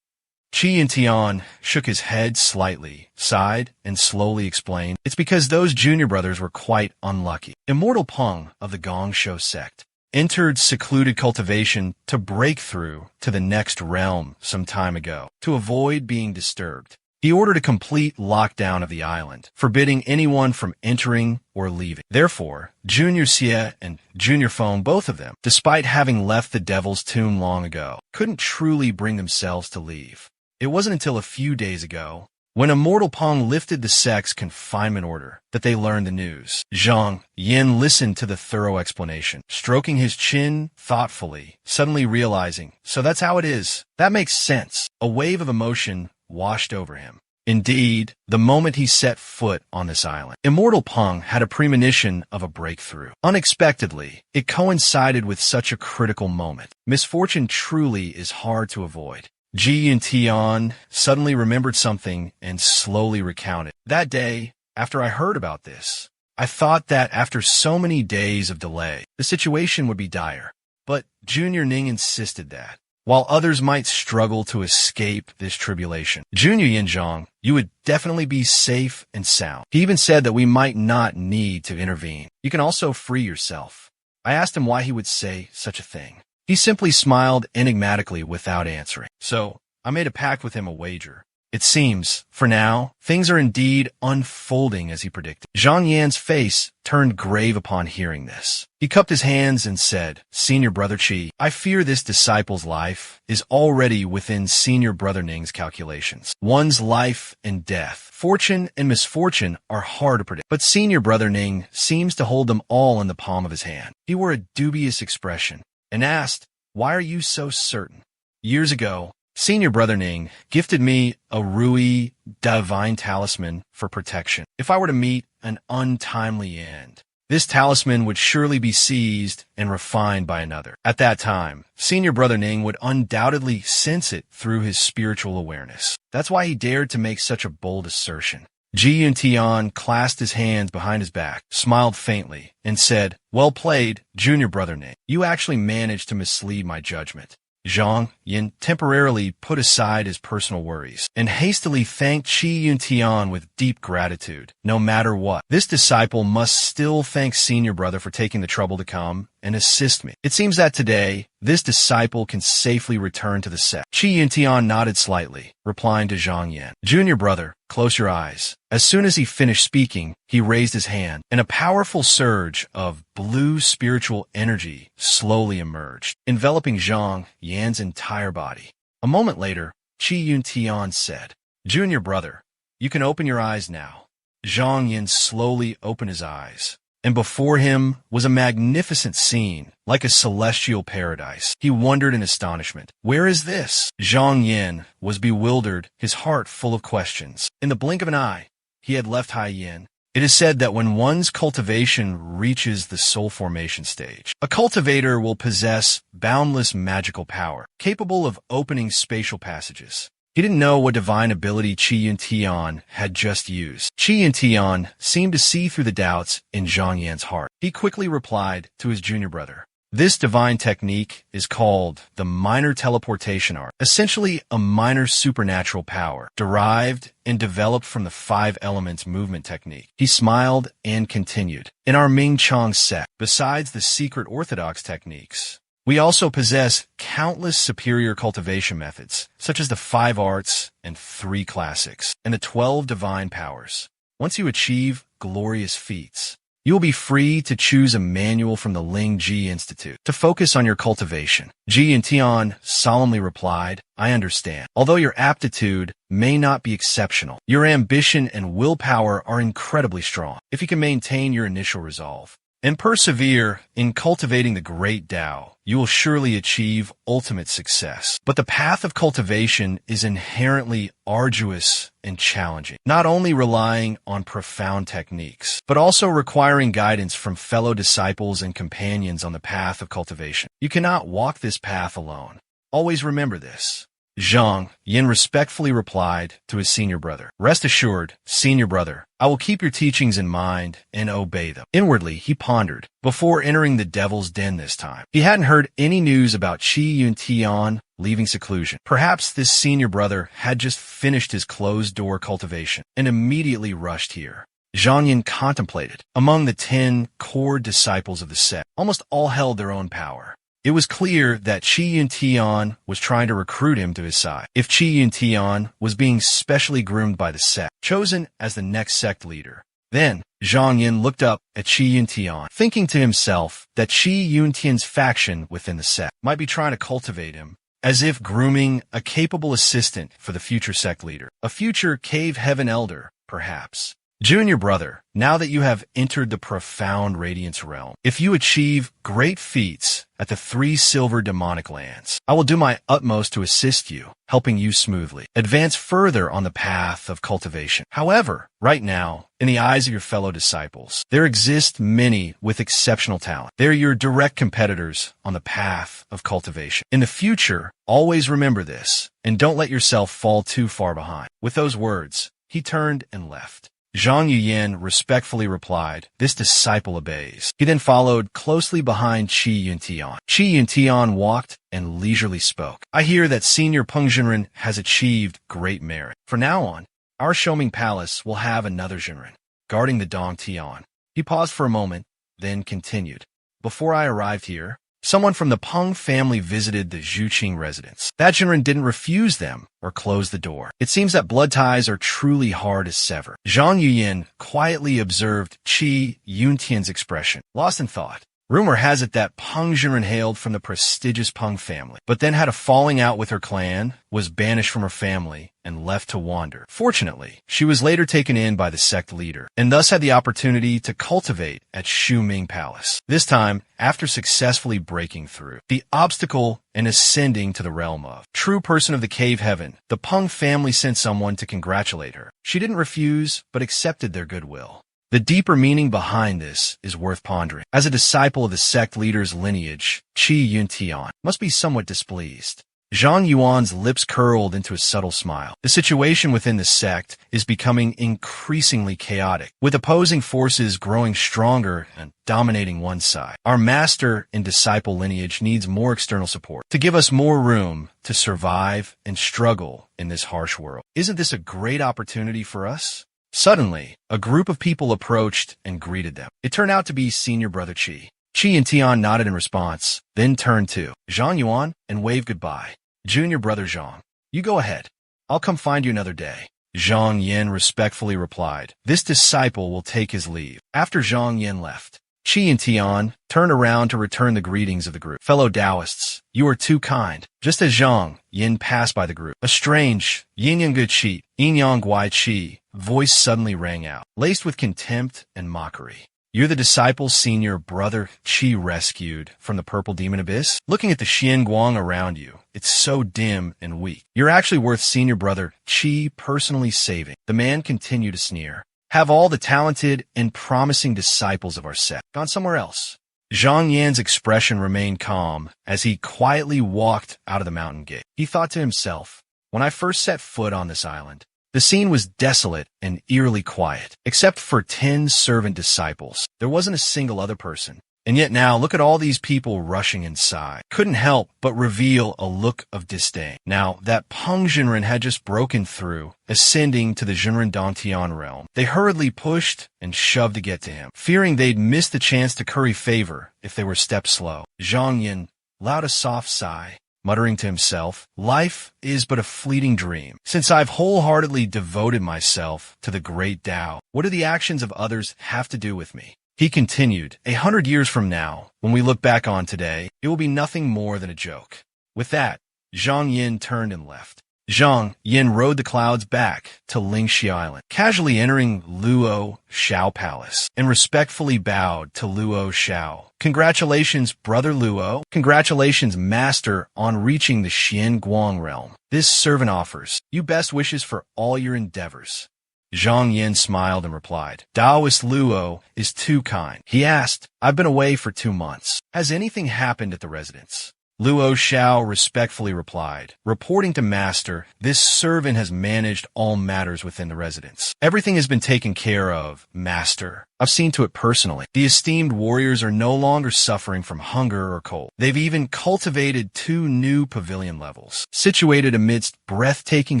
Qi Yuntian shook his head slightly, sighed, and slowly explained, it's because those junior brothers were quite unlucky. Immortal Peng of the Gongsho sect entered secluded cultivation to break through to the next realm some time ago, to avoid being disturbed. He ordered a complete lockdown of the island, forbidding anyone from entering or leaving. Therefore, Junior Xie and Junior Feng, both of them, despite having left the Devil's Tomb long ago, couldn't truly bring themselves to leave. It wasn't until a few days ago, when Immortal Peng lifted the sect's confinement order, that they learned the news. Zhang Yin listened to the thorough explanation, stroking his chin thoughtfully, suddenly realizing, so that's how it is. That makes sense. A wave of emotion washed over him. Indeed, the moment he set foot on this island, Immortal Peng had a premonition of a breakthrough. Unexpectedly, it coincided with such a critical moment. Misfortune truly is hard to avoid. Ji Yuntian suddenly remembered something and slowly recounted. That day, after I heard about this, I thought that after so many days of delay, the situation would be dire. But Junior Ning insisted that, while others might struggle to escape this tribulation, Junior Yinzhang, you would definitely be safe and sound. He even said that we might not need to intervene. You can also free yourself. I asked him why he would say such a thing. He simply smiled enigmatically without answering. So, I made a pact with him, a wager. It seems, for now, things are indeed unfolding as he predicted. Zhang Yan's face turned grave upon hearing this. He cupped his hands and said, Senior Brother Qi, I fear this disciple's life is already within Senior Brother Ning's calculations. One's life and death, fortune and misfortune are hard to predict, but Senior Brother Ning seems to hold them all in the palm of his hand. He wore a dubious expression and asked, why are you so certain? Years ago, Senior Brother Ning gifted me a Rui divine talisman for protection. If I were to meet an untimely end, this talisman would surely be seized and refined by another. At that time, Senior Brother Ning would undoubtedly sense it through his spiritual awareness. That's why he dared to make such a bold assertion. Ji Yuntian clasped his hands behind his back, smiled faintly, and said, well played, Junior Brother Ning. You actually managed to mislead my judgment. Zhang Yin temporarily put aside his personal worries and hastily thanked Qi Yuntian with deep gratitude. No matter what, this disciple must still thank Senior Brother for taking the trouble to come and assist me. It seems that today, this disciple can safely return to the sect. Qi Yuntian nodded slightly, replying to Zhang Yin. Junior Brother, close your eyes. As soon as he finished speaking, he raised his hand, and a powerful surge of blue spiritual energy slowly emerged, enveloping Zhang Yan's entire body. A moment later, Qi Yuntian said. Junior brother, you can open your eyes now. Zhang Yin slowly opened his eyes, and before him was a magnificent scene, like a celestial paradise. He wondered in astonishment. Where is this? Zhang Yin was bewildered, his heart full of questions. In the blink of an eye, he had left Hai Yin. It is said that when one's cultivation reaches the soul formation stage, a cultivator will possess boundless magical power, capable of opening spatial passages. He didn't know what divine ability Qi Yuntian had just used. Qi Yuntian seemed to see through the doubts in Zhang Yan's heart. He quickly replied to his junior brother. This divine technique is called the minor teleportation art, essentially a minor supernatural power, derived and developed from the 5 elements movement technique. He smiled and continued. In our Ming Chong sect, besides the secret orthodox techniques, we also possess countless superior cultivation methods, such as the 5 arts and 3 classics, and the 12 divine powers. Once you achieve glorious feats, you will be free to choose a manual from the Ling Ji Institute to focus on your cultivation. Ji Yuntian solemnly replied, I understand. Although your aptitude may not be exceptional, your ambition and willpower are incredibly strong. If you can maintain your initial resolve and persevere in cultivating the great Tao, you will surely achieve ultimate success. But the path of cultivation is inherently arduous and challenging, not only relying on profound techniques, but also requiring guidance from fellow disciples and companions on the path of cultivation. You cannot walk this path alone. Always remember this. Zhang Yin respectfully replied to his senior brother. Rest assured, senior brother, I will keep your teachings in mind and obey them. Inwardly, he pondered, before entering the devil's den this time. He hadn't heard any news about Qi Yuntian leaving seclusion. Perhaps this senior brother had just finished his closed-door cultivation and immediately rushed here. Zhang Yin contemplated. Among the 10 core disciples of the sect, almost all held their own power. It was clear that Qi Yuntian was trying to recruit him to his side. If Qi Yuntian was being specially groomed by the sect, chosen as the next sect leader, then Zhang Yin looked up at Qi Yuntian, thinking to himself that Qi Yuntian's faction within the sect might be trying to cultivate him, as if grooming a capable assistant for the future sect leader, a future cave heaven elder, perhaps. Junior brother, now that you have entered the profound radiance realm, if you achieve great feats at the 3 silver demonic lands, I will do my utmost to assist you, helping you smoothly advance further on the path of cultivation. However, right now, in the eyes of your fellow disciples, there exist many with exceptional talent. They're your direct competitors on the path of cultivation. In the future, always remember this, and don't let yourself fall too far behind. With those words, he turned and left. Zhang Yuyan respectfully replied, this disciple obeys. He then followed closely behind Qi Yuntian. Qi Yuntian walked and leisurely spoke. I hear that Senior Peng Jinren has achieved great merit. From now on, our Shouming Palace will have another Jinren, guarding the Dong Tian. He paused for a moment, then continued. Before I arrived here, someone from the Peng family visited the Zhuqing residence. That Jinren didn't refuse them or close the door. It seems that blood ties are truly hard to sever. Zhang Yuyan quietly observed Qi Yuntian's expression, lost in thought. Rumor has it that Peng Jinren hailed from the prestigious Peng family, but then had a falling out with her clan, was banished from her family, and left to wander. Fortunately, she was later taken in by the sect leader, and thus had the opportunity to cultivate at Shouming Palace. This time, after successfully breaking through the obstacle and ascending to the realm of true person of the cave heaven, the Peng family sent someone to congratulate her. She didn't refuse, but accepted their goodwill. The deeper meaning behind this is worth pondering. As a disciple of the sect leader's lineage, Qi Yuntian must be somewhat displeased. Zhang Yuan's lips curled into a subtle smile. The situation within the sect is becoming increasingly chaotic, with opposing forces growing stronger and dominating one side. Our master and disciple lineage needs more external support to give us more room to survive and struggle in this harsh world. Isn't this a great opportunity for us? Suddenly, a group of people approached and greeted them. It turned out to be Senior Brother Qi. Qi and Tian nodded in response, then turned to Zhang Yuan and waved goodbye. Junior Brother Zhang, you go ahead. I'll come find you another day. Zhang Yin respectfully replied. This disciple will take his leave. After Zhang Yin left, Qi and Tian turned around to return the greetings of the group. Fellow Taoists, you are too kind. Just as Zhang Yin passed by the group, a strange yin-yang qi, yin-yang guai qi voice suddenly rang out, laced with contempt and mockery. You're the disciple's senior brother Qi rescued from the purple demon abyss? Looking at the Xian Guang around you, it's so dim and weak. You're actually worth senior brother Qi personally saving. The man continued to sneer. Have all the talented and promising disciples of our sect gone somewhere else? Zhang Yan's expression remained calm as he quietly walked out of the mountain gate. He thought to himself, when I first set foot on this island, the scene was desolate and eerily quiet. Except for 10 servant disciples, there wasn't a single other person. And yet now, look at all these people rushing inside. Couldn't help but reveal a look of disdain. Now, that Peng Jinren had just broken through, ascending to the Jinren Dantian realm. They hurriedly pushed and shoved to get to him, fearing they'd miss the chance to curry favor if they were step slow. Zhang Yin allowed a soft sigh, muttering to himself, life is but a fleeting dream. Since I've wholeheartedly devoted myself to the great Tao, what do the actions of others have to do with me? He continued, 100 years from now, when we look back on today, it will be nothing more than a joke. With that, Zhang Yin turned and left. Zhang Yin rode the clouds back to Lingxi Island, casually entering Luo Shao Palace, and respectfully bowed to Luo Shao. Congratulations, Brother Luo. Congratulations, Master, on reaching the Xian Guang realm. This servant offers you best wishes for all your endeavors. Zhang Yin smiled and replied, Taoist Luo is too kind. He asked, I've been away for 2 months. Has anything happened at the residence? Luo Shao respectfully replied, reporting to Master, this servant has managed all matters within the residence. Everything has been taken care of, Master. I've seen to it personally. The esteemed warriors are no longer suffering from hunger or cold. They've even cultivated 2 new pavilion levels, situated amidst breathtaking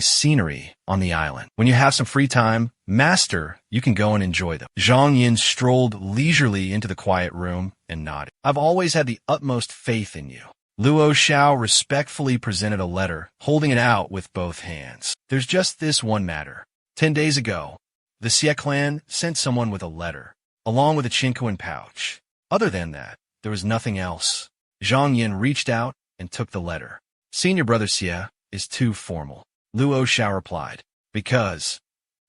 scenery on the island. When you have some free time, Master, you can go and enjoy them. Zhang Yin strolled leisurely into the quiet room and nodded. I've always had the utmost faith in you. Luo Shao respectfully presented a letter, holding it out with both hands. There's just this one matter. 10 days ago, the Xie clan sent someone with a letter, along with a Qinkuan pouch. Other than that, there was nothing else. Zhang Yin reached out and took the letter. Senior brother Xie is too formal. Luo Shao replied, because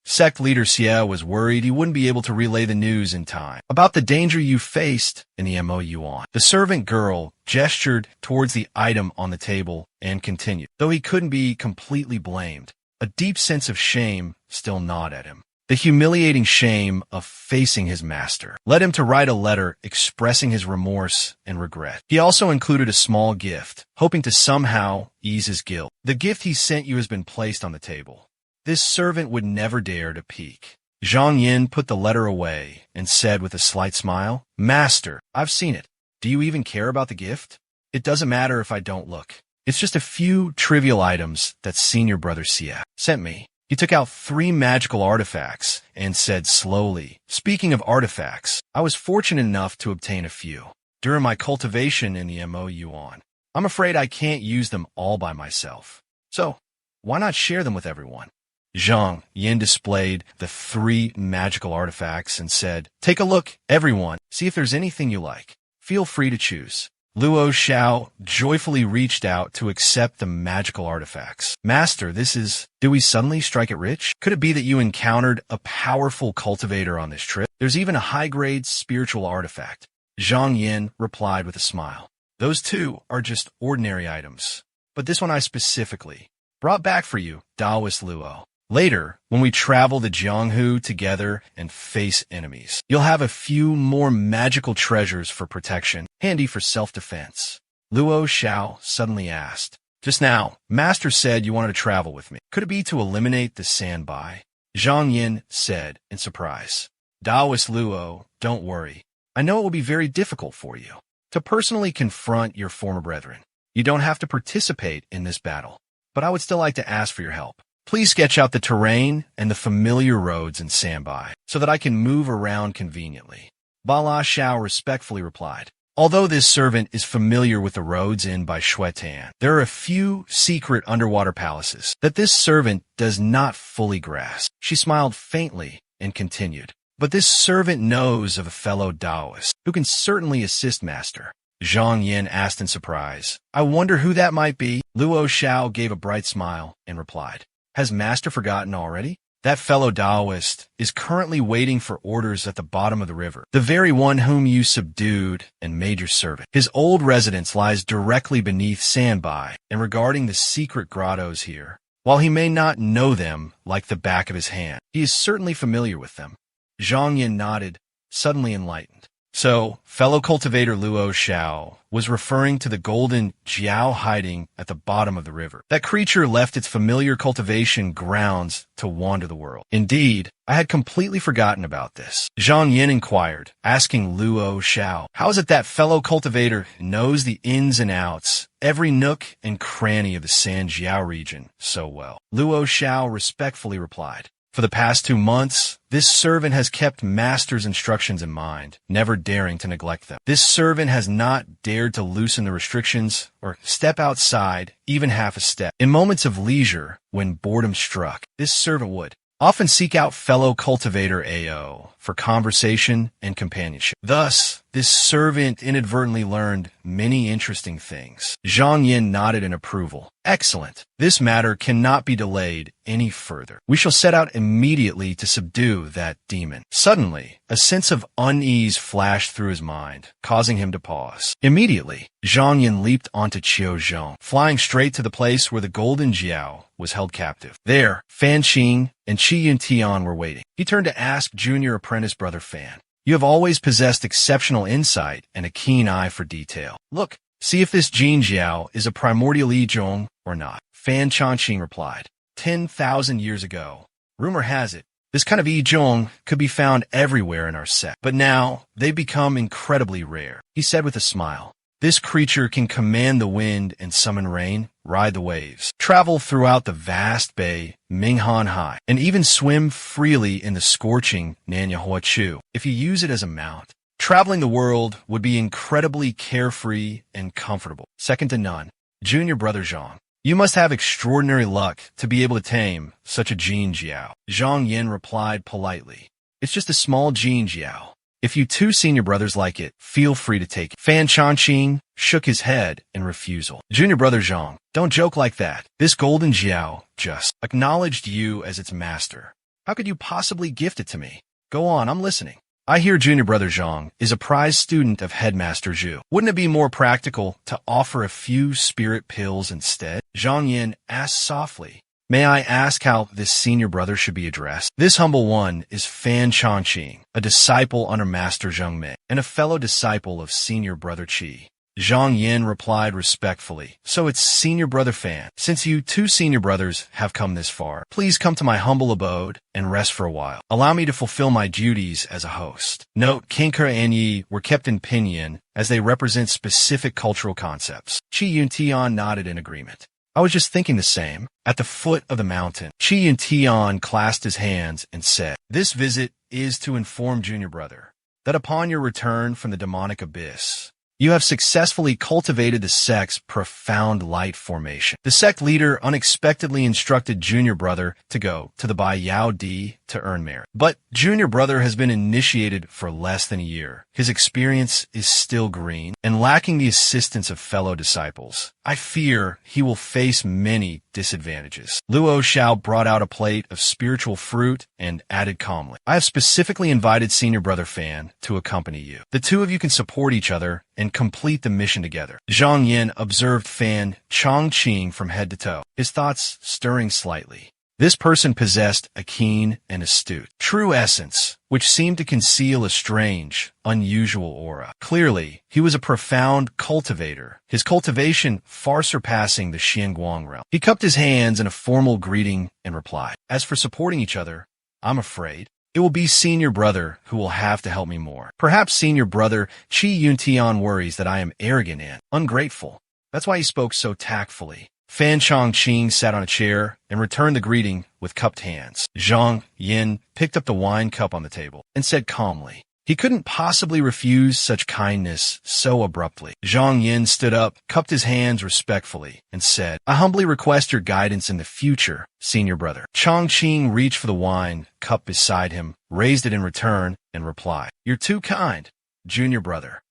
sect leader Xie was worried he wouldn't be able to relay the news in time about the danger you faced in the MOU on. The servant girl gestured towards the item on the table and continued. Though he couldn't be completely blamed, a deep sense of shame still gnawed at him. The humiliating shame of facing his master led him to write a letter expressing his remorse and regret. He also included a small gift, hoping to somehow ease his guilt. The gift he sent you has been placed on the table. This servant would never dare to peek. Zhang Yin put the letter away and said with a slight smile, Master, I've seen it. Do you even care about the gift? It doesn't matter if I don't look. It's just a few trivial items that senior brother Xie sent me. He took out 3 magical artifacts and said slowly, speaking of artifacts, I was fortunate enough to obtain a few during my cultivation in the MOU on. I'm afraid I can't use them all by myself. So, why not share them with everyone? Zhang Yin displayed the 3 magical artifacts and said, take a look, everyone. See if there's anything you like. Feel free to choose. Luo Shao joyfully reached out to accept the magical artifacts. Master, do we suddenly strike it rich? Could it be that you encountered a powerful cultivator on this trip? There's even a high-grade spiritual artifact. Zhang Yin replied with a smile. Those 2 are just ordinary items. But this one I specifically brought back for you, Taoist Luo. Later, when we travel to Jianghu together and face enemies, you'll have a few more magical treasures for protection, handy for self-defense. Luo Shao suddenly asked, just now, Master said you wanted to travel with me. Could it be to eliminate the sandby? Zhang Yin said in surprise. Taoist Luo, don't worry. I know it will be very difficult for you to personally confront your former brethren. You don't have to participate in this battle, but I would still like to ask for your help. Please sketch out the terrain and the familiar roads in Sandbai so that I can move around conveniently. Bala Shao respectfully replied, although this servant is familiar with the roads in by Shuetan, there are a few secret underwater palaces that this servant does not fully grasp. She smiled faintly and continued, but this servant knows of a fellow Taoist who can certainly assist Master. Zhang Yin asked in surprise. I wonder who that might be. Luo Xiao gave a bright smile and replied, Has Master forgotten already? That fellow Taoist is currently waiting for orders at the bottom of the river, the very one whom you subdued and made your servant. His old residence lies directly beneath Sandbai, and regarding the secret grottos here, while he may not know them like the back of his hand, he is certainly familiar with them. Zhang Yin nodded, suddenly enlightened. So, fellow cultivator Luo Xiao was referring to the golden Jiao hiding at the bottom of the river. That creature left its familiar cultivation grounds to wander the world. Indeed, I had completely forgotten about this. Zhang Yin inquired, asking Luo Xiao, how is it that fellow cultivator knows the ins and outs, every nook and cranny of the Sanjiao region so well? Luo Xiao respectfully replied, For the past 2 months, this servant has kept Master's instructions in mind, never daring to neglect them. This servant has not dared to loosen the restrictions or step outside even half a step. In moments of leisure, when boredom struck, this servant would often seek out fellow cultivator AO for conversation and companionship. Thus, this servant inadvertently learned many interesting things. Zhang Yin nodded in approval. Excellent. This matter cannot be delayed any further. We shall set out immediately to subdue that demon. Suddenly, a sense of unease flashed through his mind, causing him to pause. Immediately, Zhang Yin leaped onto Qiuzhong, flying straight to the place where the golden Jiao was held captive. There, Fan Qing and Qi Yuntian were waiting. He turned to ask junior apprentice brother Fan, You have always possessed exceptional insight and a keen eye for detail. Look, see if this Jin Jiao is a primordial Yizhong or not. Fan Changqing replied, 10,000 years ago. Rumor has it, this kind of Yizhong could be found everywhere in our sect, but now they've become incredibly rare. He said with a smile, This creature can command the wind and summon rain, ride the waves, travel throughout the vast bay, Minghan Hai, and even swim freely in the scorching MANHWA Chu. If you use it as a mount, traveling the world would be incredibly carefree and comfortable, second to none. Junior brother Zhang, you must have extraordinary luck to be able to tame such a Jin Jiao. Zhang Yin replied politely, It's just a small Jin Jiao. If you two senior brothers like it, feel free to take it. Fan Changqing shook his head in refusal. Junior brother Zhang, don't joke like that. This golden Jiao just acknowledged you as its master. How could you possibly gift it to me? Go on, I'm listening. I hear junior brother Zhang is a prize student of Headmaster Zhu. Wouldn't it be more practical to offer a few spirit pills instead? Zhang Yin asked softly, May I ask how this senior brother should be addressed? This humble one is Fan Changqing, a disciple under Master Zheng Mei, and a fellow disciple of senior brother Qi. Zhang Yin replied respectfully, So it's senior brother Fan. Since you two senior brothers have come this far, please come to my humble abode and rest for a while. Allow me to fulfill my duties as a host. Note, Kinker and Yi were kept in pinyin as they represent specific cultural concepts. Qi Yuntian nodded in agreement. I was just thinking the same. At the foot of the mountain, Qi Yuntian clasped his hands and said, This visit is to inform junior brother that upon your return from the demonic abyss, you have successfully cultivated the sect's profound light formation. The sect leader unexpectedly instructed junior brother to go to the Bai Yao Di to earn merit. But junior brother has been initiated for less than a year. His experience is still green and lacking the assistance of fellow disciples. I fear he will face many disadvantages. Luo Xiao brought out a plate of spiritual fruit and added calmly, I have specifically invited senior brother Fan to accompany you. The two of you can support each other and complete the mission together. Zhang Yin observed Fan Changqing from head to toe, his thoughts stirring slightly. This person possessed a keen and astute, true essence, which seemed to conceal a strange, unusual aura. Clearly, he was a profound cultivator, his cultivation far surpassing the Xianguang realm. He cupped his hands in a formal greeting and replied, As for supporting each other, I'm afraid it will be senior brother who will have to help me more. Perhaps senior brother Qi Yuntian worries that I am arrogant and ungrateful. That's why he spoke so tactfully. Fan Changqing sat on a chair and returned the greeting with cupped hands. Zhang Yin picked up the wine cup on the table and said calmly, He couldn't possibly refuse such kindness so abruptly. Zhang Yin stood up, cupped his hands respectfully, and said, "I humbly request your guidance in the future, senior brother." Chongqing reached for the wine cup beside him, raised it in return, and replied, "You're too kind, junior brother."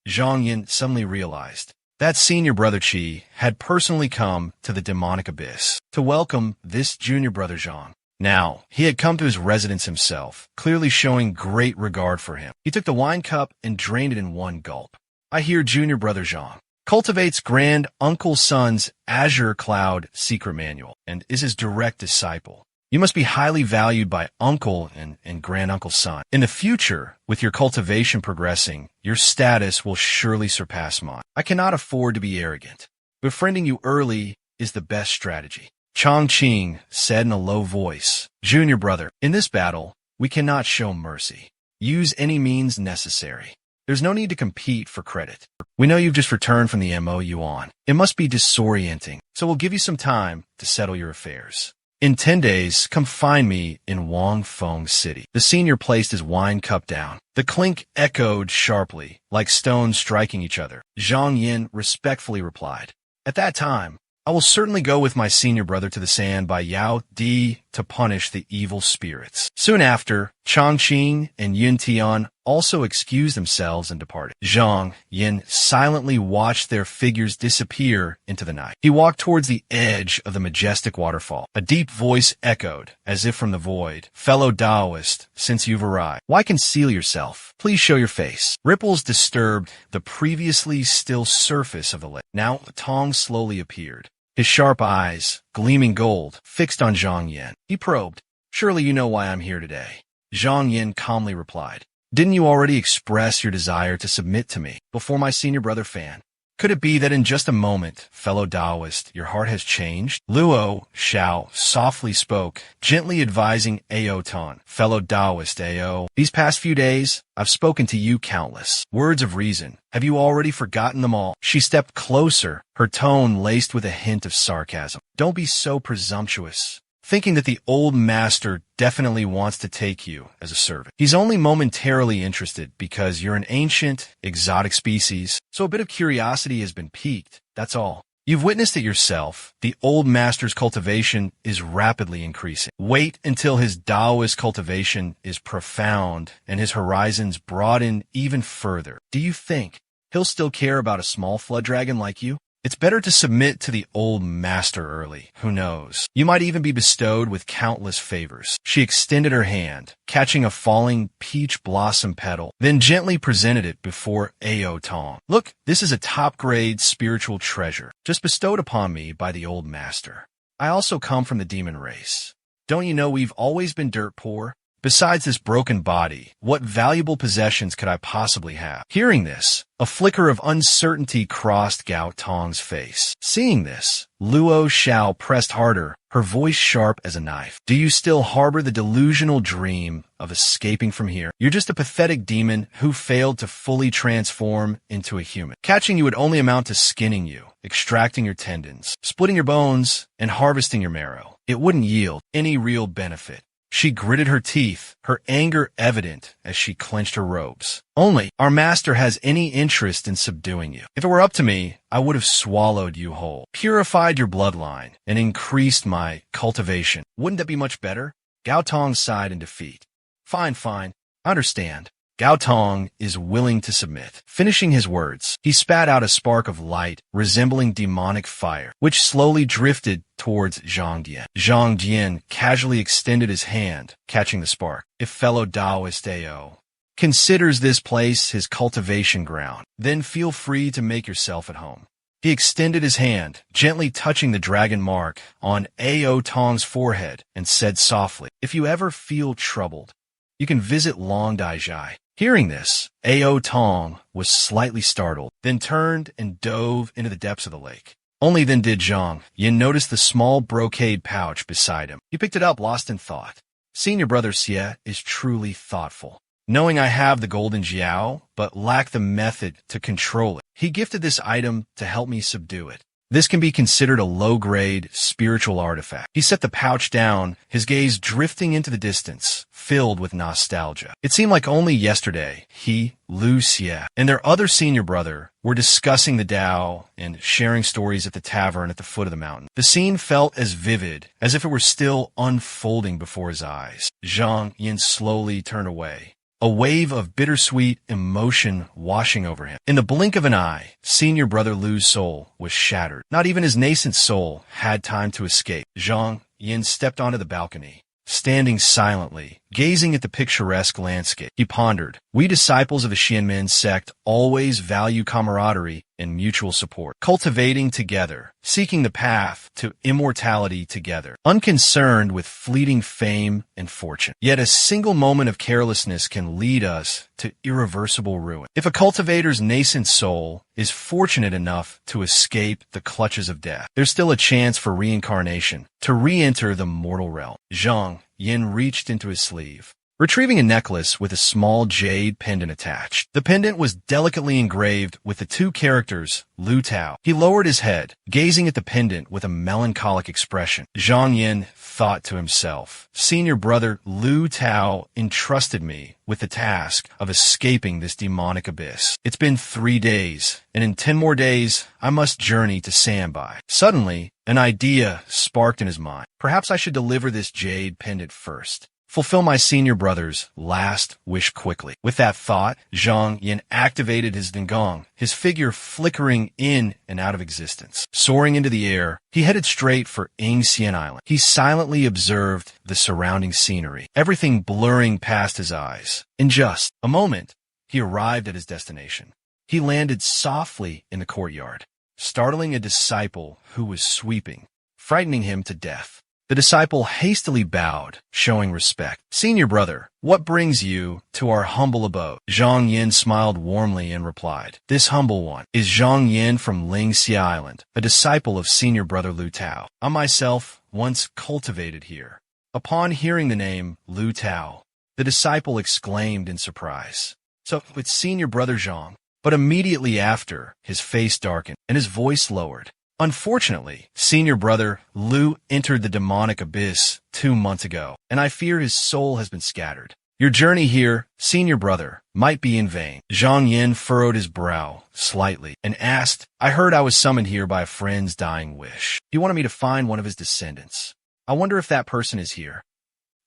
Zhang Yin suddenly realized that senior brother Qi had personally come to the demonic abyss to welcome this junior brother Zhang. Now, he had come to his residence himself, clearly showing great regard for him. He took the wine cup and drained it in one gulp. "I hear junior brother Zhang cultivates Grand Uncle Sun's Azure Cloud secret manual and is his direct disciple. You must be highly valued by Uncle and Grand Uncle Sun. In the future, with your cultivation progressing, your status will surely surpass mine. I cannot afford to be arrogant. Befriending you early is the best strategy." Chongqing said in a low voice, "Junior brother, in this battle, we cannot show mercy. Use any means necessary. There's no need to compete for credit. We know you've just returned from the MOU on. It must be disorienting, so we'll give you some time to settle your affairs. In 10 days, come find me in Wangfeng City." The senior placed his wine cup down. The clink echoed sharply, like stones striking each other. Zhang Yin respectfully replied, "At that time, I will certainly go with my senior brother to the sand by Yao Di to punish the evil spirits." Soon after, Chongqing and Yun Tian also excused themselves and departed. Zhang Yin silently watched their figures disappear into the night. He walked towards the edge of the majestic waterfall. A deep voice echoed, as if from the void, "Fellow Taoist, since you've arrived, why conceal yourself? Please show your face." Ripples disturbed the previously still surface of the lake. Now Tong slowly appeared. His sharp eyes, gleaming gold, fixed on Zhang Yin. He probed, "Surely you know why I'm here today." Zhang Yin calmly replied, "Didn't you already express your desire to submit to me before my senior brother Fan? Could it be that in just a moment, fellow Taoist, your heart has changed?" Luo Xiao softly spoke, gently advising Ao Tan, "Fellow Taoist Ao, these past few days, I've spoken to you countless words of reason. Have you already forgotten them all?" She stepped closer, her tone laced with a hint of sarcasm. "Don't be so presumptuous, thinking that the old master definitely wants to take you as a servant. He's only momentarily interested because you're an ancient, exotic species, so a bit of curiosity has been piqued, that's all. You've witnessed it yourself. The old master's cultivation is rapidly increasing. Wait until his Taoist cultivation is profound and his horizons broaden even further. Do you think he'll still care about a small flood dragon like you? It's better to submit to the old master early. Who knows? You might even be bestowed with countless favors." She extended her hand, catching a falling peach blossom petal, then gently presented it before Ao Tong. "Look, this is a top-grade spiritual treasure, just bestowed upon me by the old master. I also come from the demon race. Don't you know we've always been dirt poor? Besides this broken body, what valuable possessions could I possibly have?" Hearing this, a flicker of uncertainty crossed Gao Tong's face. Seeing this, Luo Xiao pressed harder, her voice sharp as a knife. "Do you still harbor the delusional dream of escaping from here? You're just a pathetic demon who failed to fully transform into a human. Catching you would only amount to skinning you, extracting your tendons, splitting your bones, and harvesting your marrow. It wouldn't yield any real benefit." She gritted her teeth, her anger evident as she clenched her robes. "Only our master has any interest in subduing you. If it were up to me, I would have swallowed you whole, purified your bloodline, and increased my cultivation. Wouldn't that be much better?" Gao Tong sighed in defeat. Fine, I understand." Gao Tong is willing to submit. Finishing his words, he spat out a spark of light resembling demonic fire, which slowly drifted towards Zhang Dian. Zhang Dian casually extended his hand, catching the spark. "If fellow Taoist Ao considers this place his cultivation ground, then feel free to make yourself at home." He extended his hand, gently touching the dragon mark on Ao Tong's forehead, and said softly, "If you ever feel troubled, you can visit Long Dai Jai." Hearing this, Ao Tong was slightly startled, then turned and dove into the depths of the lake. Only then did Zhang Yin notice the small brocade pouch beside him. He picked it up, lost in thought. Senior brother Xie is truly thoughtful. Knowing I have the golden jiao, but lack the method to control it, he gifted this item to help me subdue it. This can be considered a low-grade spiritual artifact. He set the pouch down, his gaze drifting into the distance, filled with nostalgia. It seemed like only yesterday, he, Lu Xie, and their other senior brother were discussing the Tao and sharing stories at the tavern at the foot of the mountain. The scene felt as vivid as if it were still unfolding before his eyes. Zhang Yin slowly turned away, a wave of bittersweet emotion washing over him. In the blink of an eye, senior brother Lu's soul was shattered. Not even his nascent soul had time to escape. Zhang Yin stepped onto the balcony, standing silently, gazing at the picturesque landscape. He pondered, we disciples of the Xianmen sect always value camaraderie and mutual support, cultivating together, seeking the path to immortality together, unconcerned with fleeting fame and fortune. Yet a single moment of carelessness can lead us to irreversible ruin. If a cultivator's nascent soul is fortunate enough to escape the clutches of death, there's still a chance for reincarnation, to re-enter the mortal realm. Zhang Yin reached into his sleeve, retrieving a necklace with a small jade pendant attached. The pendant was delicately engraved with the two characters, Lu Tao. He lowered his head, gazing at the pendant with a melancholic expression. Zhang Yin thought to himself, senior brother Lu Tao entrusted me with the task of escaping this demonic abyss. It's been 3 days, and in 10 more days, I must journey to Sanbai. Suddenly, an idea sparked in his mind. Perhaps I should deliver this jade pendant first. Fulfill my senior brother's last wish quickly. With that thought, Zhang Yin activated his Dengong, his figure flickering in and out of existence. Soaring into the air, he headed straight for Yingxian Island. He silently observed the surrounding scenery, everything blurring past his eyes. In just a moment, he arrived at his destination. He landed softly in the courtyard, startling a disciple who was sweeping, frightening him to death. The disciple hastily bowed, showing respect. Senior brother, what brings you to our humble abode? Zhang Yin smiled warmly and replied, this humble one is Zhang Yin from Lingxia Island, a disciple of senior brother Lu Tao. I myself once cultivated here. Upon hearing the name Lu Tao, the disciple exclaimed in surprise, so it's senior brother Zhang. But immediately after, his face darkened and his voice lowered. Unfortunately, senior brother Lu entered the demonic abyss 2 months ago, and I fear his soul has been scattered. Your journey here, senior brother, might be in vain. Zhang Yin furrowed his brow slightly and asked, I heard I was summoned here by a friend's dying wish. He wanted me to find one of his descendants. I wonder if that person is here.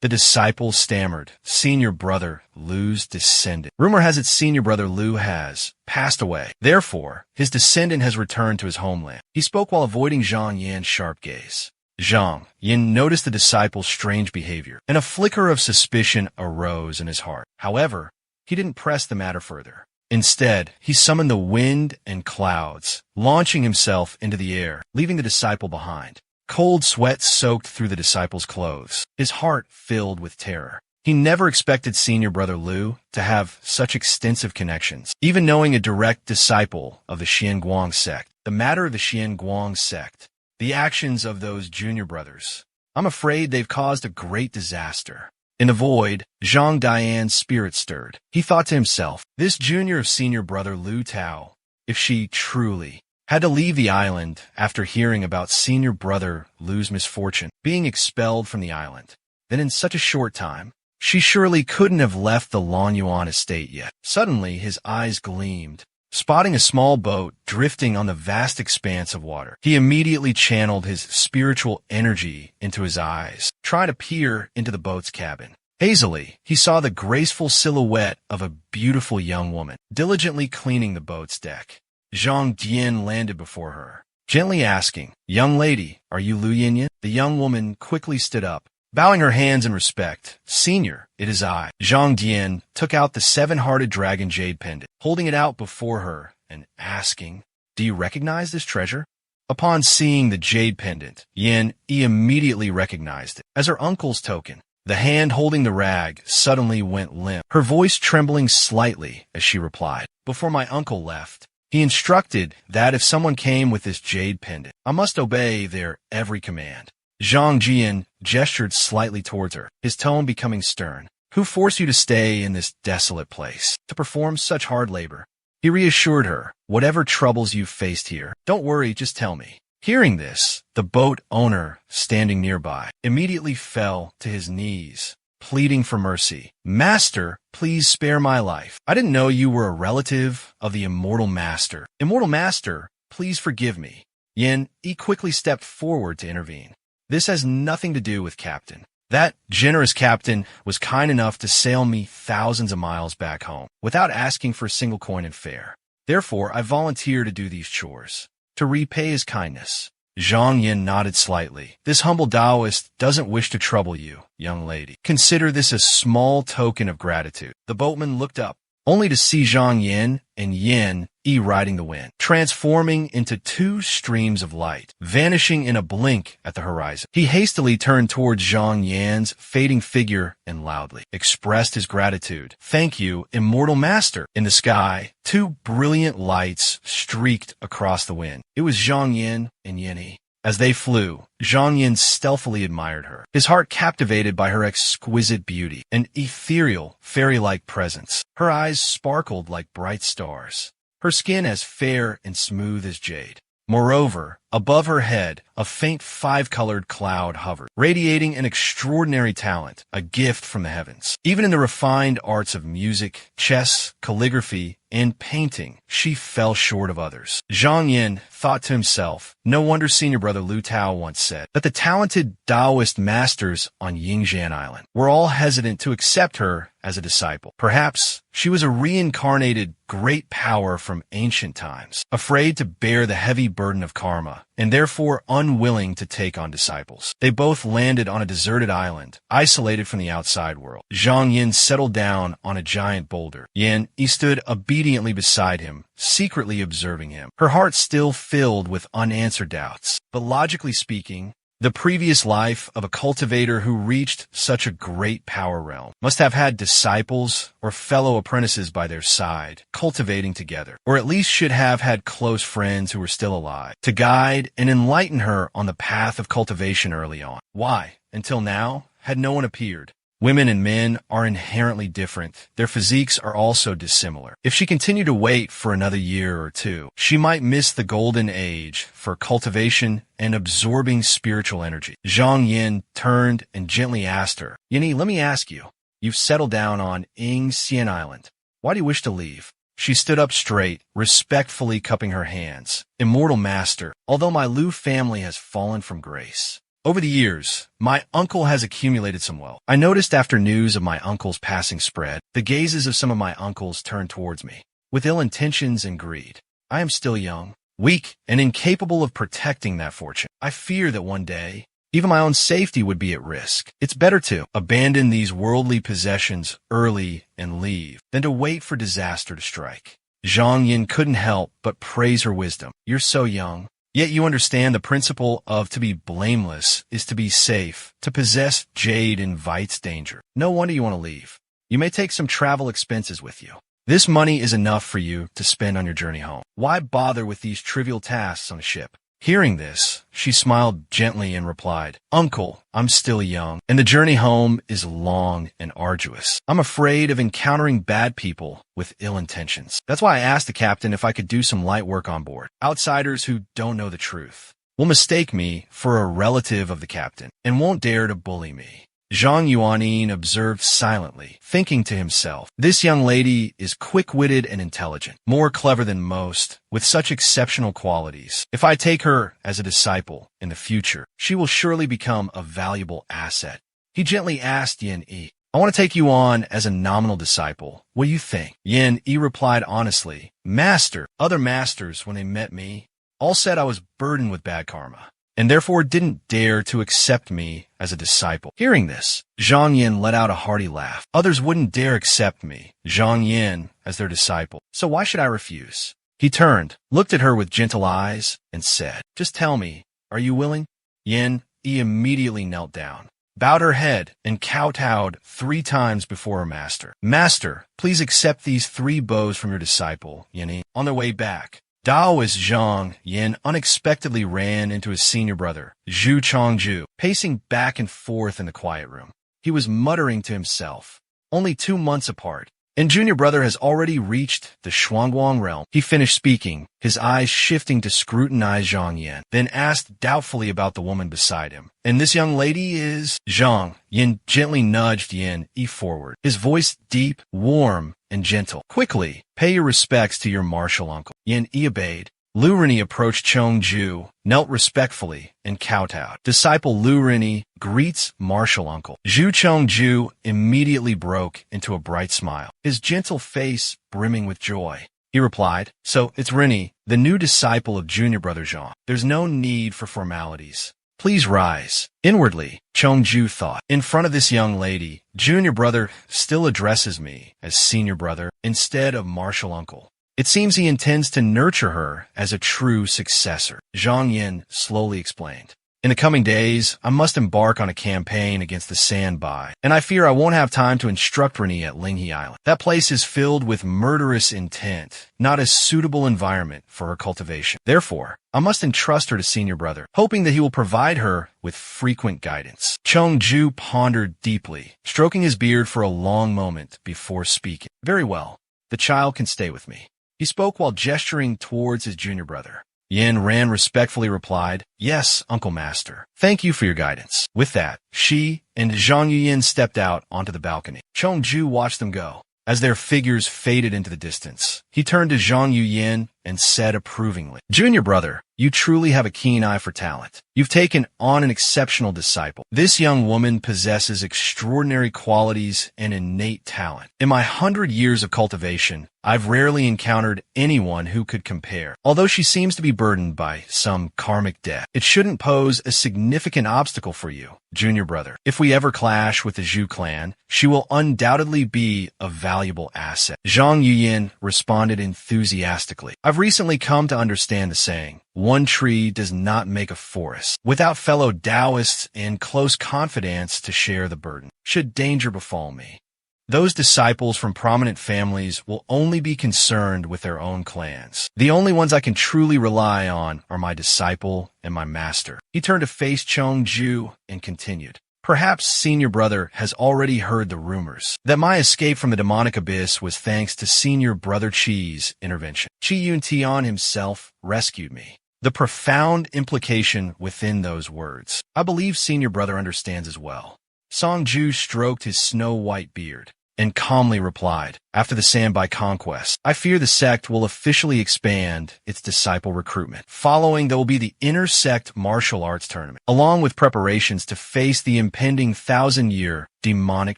The disciple stammered, senior brother Lu's descendant. Rumor has it senior brother Lu has passed away. Therefore, his descendant has returned to his homeland. He spoke while avoiding Zhang Yin's sharp gaze. Zhang Yin noticed the disciple's strange behavior, and a flicker of suspicion arose in his heart. However, he didn't press the matter further. Instead, he summoned the wind and clouds, launching himself into the air, leaving the disciple behind. Cold sweat soaked through the disciple's clothes. His heart filled with terror. He never expected senior brother Lu to have such extensive connections. Even knowing a direct disciple of the Xianguang sect, the matter of the Xianguang sect, the actions of those junior brothers, I'm afraid they've caused a great disaster. In the void, Zhang Dian's spirit stirred. He thought to himself, this junior of senior brother Lu Tao, if she truly had to leave the island after hearing about senior brother Lu's misfortune, being expelled from the island, then in such a short time, she surely couldn't have left the Lonyuan estate yet. Suddenly, his eyes gleamed, spotting a small boat drifting on the vast expanse of water. He immediately channeled his spiritual energy into his eyes, trying to peer into the boat's cabin. Hazily, he saw the graceful silhouette of a beautiful young woman, diligently cleaning the boat's deck. Zhang Dian landed before her, gently asking, young lady, are you Lu Yinyan? The young woman quickly stood up, bowing her hands in respect. Senior, it is I. Zhang Dian took out the 7-hearted dragon jade pendant, holding it out before her and asking, do you recognize this treasure? Upon seeing the jade pendant, Yin immediately recognized it as her uncle's token. The hand holding the rag suddenly went limp, her voice trembling slightly as she replied, before my uncle left, he instructed that if someone came with this jade pendant, I must obey their every command. Zhang Jian gestured slightly towards her, his tone becoming stern. Who forced you to stay in this desolate place, to perform such hard labor? He reassured her, whatever troubles you've faced here, don't worry, just tell me. Hearing this, the boat owner, standing nearby, immediately fell to his knees, pleading for mercy. Master, please spare my life. I didn't know you were a relative of the immortal master. Immortal master, please forgive me. Yin Yi quickly stepped forward to intervene. This has nothing to do with Captain. That generous captain was kind enough to sail me thousands of miles back home without asking for a single coin in fare. Therefore, I volunteer to do these chores, to repay his kindness. Zhang Yin nodded slightly. This humble Taoist doesn't wish to trouble you, young lady. Consider this a small token of gratitude. The boatman looked up, only to see Zhang Yin and Yin Yi riding the wind, transforming into two streams of light, vanishing in a blink at the horizon. He hastily turned towards Zhang Yan's fading figure and loudly expressed his gratitude. Thank you, immortal master. In the sky, two brilliant lights streaked across the wind. It was Zhang Yin and Yin Yi. As they flew, Zhang Yin stealthily admired her, his heart captivated by her exquisite beauty and ethereal, fairy-like presence. Her eyes sparkled like bright stars, her skin as fair and smooth as jade. Moreover, above her head, a faint five-colored cloud hovered, radiating an extraordinary talent, a gift from the heavens. Even in the refined arts of music, chess, calligraphy, and painting, she fell short of others. Zhang Yin thought to himself, no wonder senior brother Lu Tao once said that the talented Taoist masters on Yingjian Island were all hesitant to accept her as a disciple. Perhaps she was a reincarnated great power from ancient times, afraid to bear the heavy burden of karma, and therefore unwilling to take on disciples. They both landed on a deserted island, isolated from the outside world. Zhang Yin settled down on a giant boulder. Yin Yi stood obediently beside him, secretly observing him, her heart still filled with unanswered doubts. But logically speaking, the previous life of a cultivator who reached such a great power realm must have had disciples or fellow apprentices by their side, cultivating together, or at least should have had close friends who were still alive, to guide and enlighten her on the path of cultivation early on. Why, until now, had no one appeared? Women and men are inherently different. Their physiques are also dissimilar. If she continued to wait for another year or two, she might miss the golden age for cultivation and absorbing spiritual energy. Zhang Yin turned and gently asked her, Yin, let me ask you, you've settled down on Yingxian Island. Why do you wish to leave? She stood up straight, respectfully cupping her hands. Immortal master, although my Lu family has fallen from grace, over the years, my uncle has accumulated some wealth. I noticed after news of my uncle's passing spread, the gazes of some of my uncles turned towards me, with ill intentions and greed. I am still young, weak, and incapable of protecting that fortune. I fear that one day, even my own safety would be at risk. It's better to abandon these worldly possessions early and leave, than to wait for disaster to strike. Zhang Yin couldn't help but praise her wisdom. You're so young. Yet you understand the principle of to be blameless is to be safe. To possess jade invites danger. No wonder you want to leave. You may take some travel expenses with you. This money is enough for you to spend on your journey home. Why bother with these trivial tasks on a ship? Hearing this, she smiled gently and replied, Uncle, I'm still young, and the journey home is long and arduous. I'm afraid of encountering bad people with ill intentions. That's why I asked the captain if I could do some light work on board. Outsiders who don't know the truth will mistake me for a relative of the captain and won't dare to bully me. Zhang Yuanin observed silently, thinking to himself, this young lady is quick-witted and intelligent, more clever than most, with such exceptional qualities. If I take her as a disciple in the future, she will surely become a valuable asset. He gently asked Yin Yi, I want to take you on as a nominal disciple. What do you think? Yin Yi replied honestly, Master, other masters, when they met me, all said I was burdened with bad karma, and therefore didn't dare to accept me as a disciple. Hearing this, Zhang Yin let out a hearty laugh. Others wouldn't dare accept me, Zhang Yin, as their disciple, so why should I refuse? He turned, looked at her with gentle eyes, and said, just tell me, are you willing? Yin Yi immediately knelt down, bowed her head, and kowtowed 3 times before her master. Master, please accept these 3 bows from your disciple, Yin Yi. On their way back, Taoist Zhang Yin unexpectedly ran into his senior brother, Zhu Chongju, pacing back and forth in the quiet room. He was muttering to himself, only 2 months apart, and junior brother has already reached the Shuangguang realm. He finished speaking, his eyes shifting to scrutinize Zhang Yin, then asked doubtfully about the woman beside him. And this young lady is? Zhang Yin gently nudged Yin forward, his voice deep, warm, and gentle. Quickly, pay your respects to your martial uncle. Yin obeyed. Lu Rini approached Chong Ju, knelt respectfully, and kowtowed. Disciple Lu Rini greets martial uncle. Zhu Chong Ju immediately broke into a bright smile, his gentle face brimming with joy. He replied, "So, it's Rini, the new disciple of junior brother Zhang. There's no need for formalities. Please rise." Inwardly, Chong Ju thought, in front of this young lady, junior brother still addresses me as senior brother instead of martial uncle. It seems he intends to nurture her as a true successor. Zhang Yin slowly explained. In the coming days, I must embark on a campaign against the Sandbai, and I fear I won't have time to instruct Rini at Linghe Island. That place is filled with murderous intent, not a suitable environment for her cultivation. Therefore, I must entrust her to senior brother, hoping that he will provide her with frequent guidance. Chong Ju pondered deeply, stroking his beard for a long moment before speaking. Very well, the child can stay with me. He spoke while gesturing towards his junior brother. Yin Ran respectfully replied, "Yes, Uncle Master. Thank you for your guidance." With that, she and Zhang Yuyin stepped out onto the balcony. Chong Ju watched them go. As their figures faded into the distance, he turned to Zhang Yuyin and said approvingly, "Junior brother, you truly have a keen eye for talent. You've taken on an exceptional disciple. This young woman possesses extraordinary qualities and innate talent. In my 100 years of cultivation, I've rarely encountered anyone who could compare. Although she seems to be burdened by some karmic debt, it shouldn't pose a significant obstacle for you, junior brother. If we ever clash with the Zhu clan, she will undoubtedly be a valuable asset." Zhang Yuyin responded enthusiastically. "I've recently come to understand the saying, one tree does not make a forest. Without fellow Taoists and close confidants to share the burden, should danger befall me, those disciples from prominent families will only be concerned with their own clans. The only ones I can truly rely on are my disciple and my master." He turned to face Chong Ju and continued, "Perhaps senior brother has already heard the rumors that my escape from the demonic abyss was thanks to senior brother Chi's intervention. Chi Yun Tian himself rescued me. The profound implication within those words, I believe senior brother understands as well." Song Ju stroked his snow-white beard and calmly replied, "After the Sandbai conquest, I fear the sect will officially expand its disciple recruitment. Following, there will be the inter-sect martial arts tournament, along with preparations to face the impending 1,000-year demonic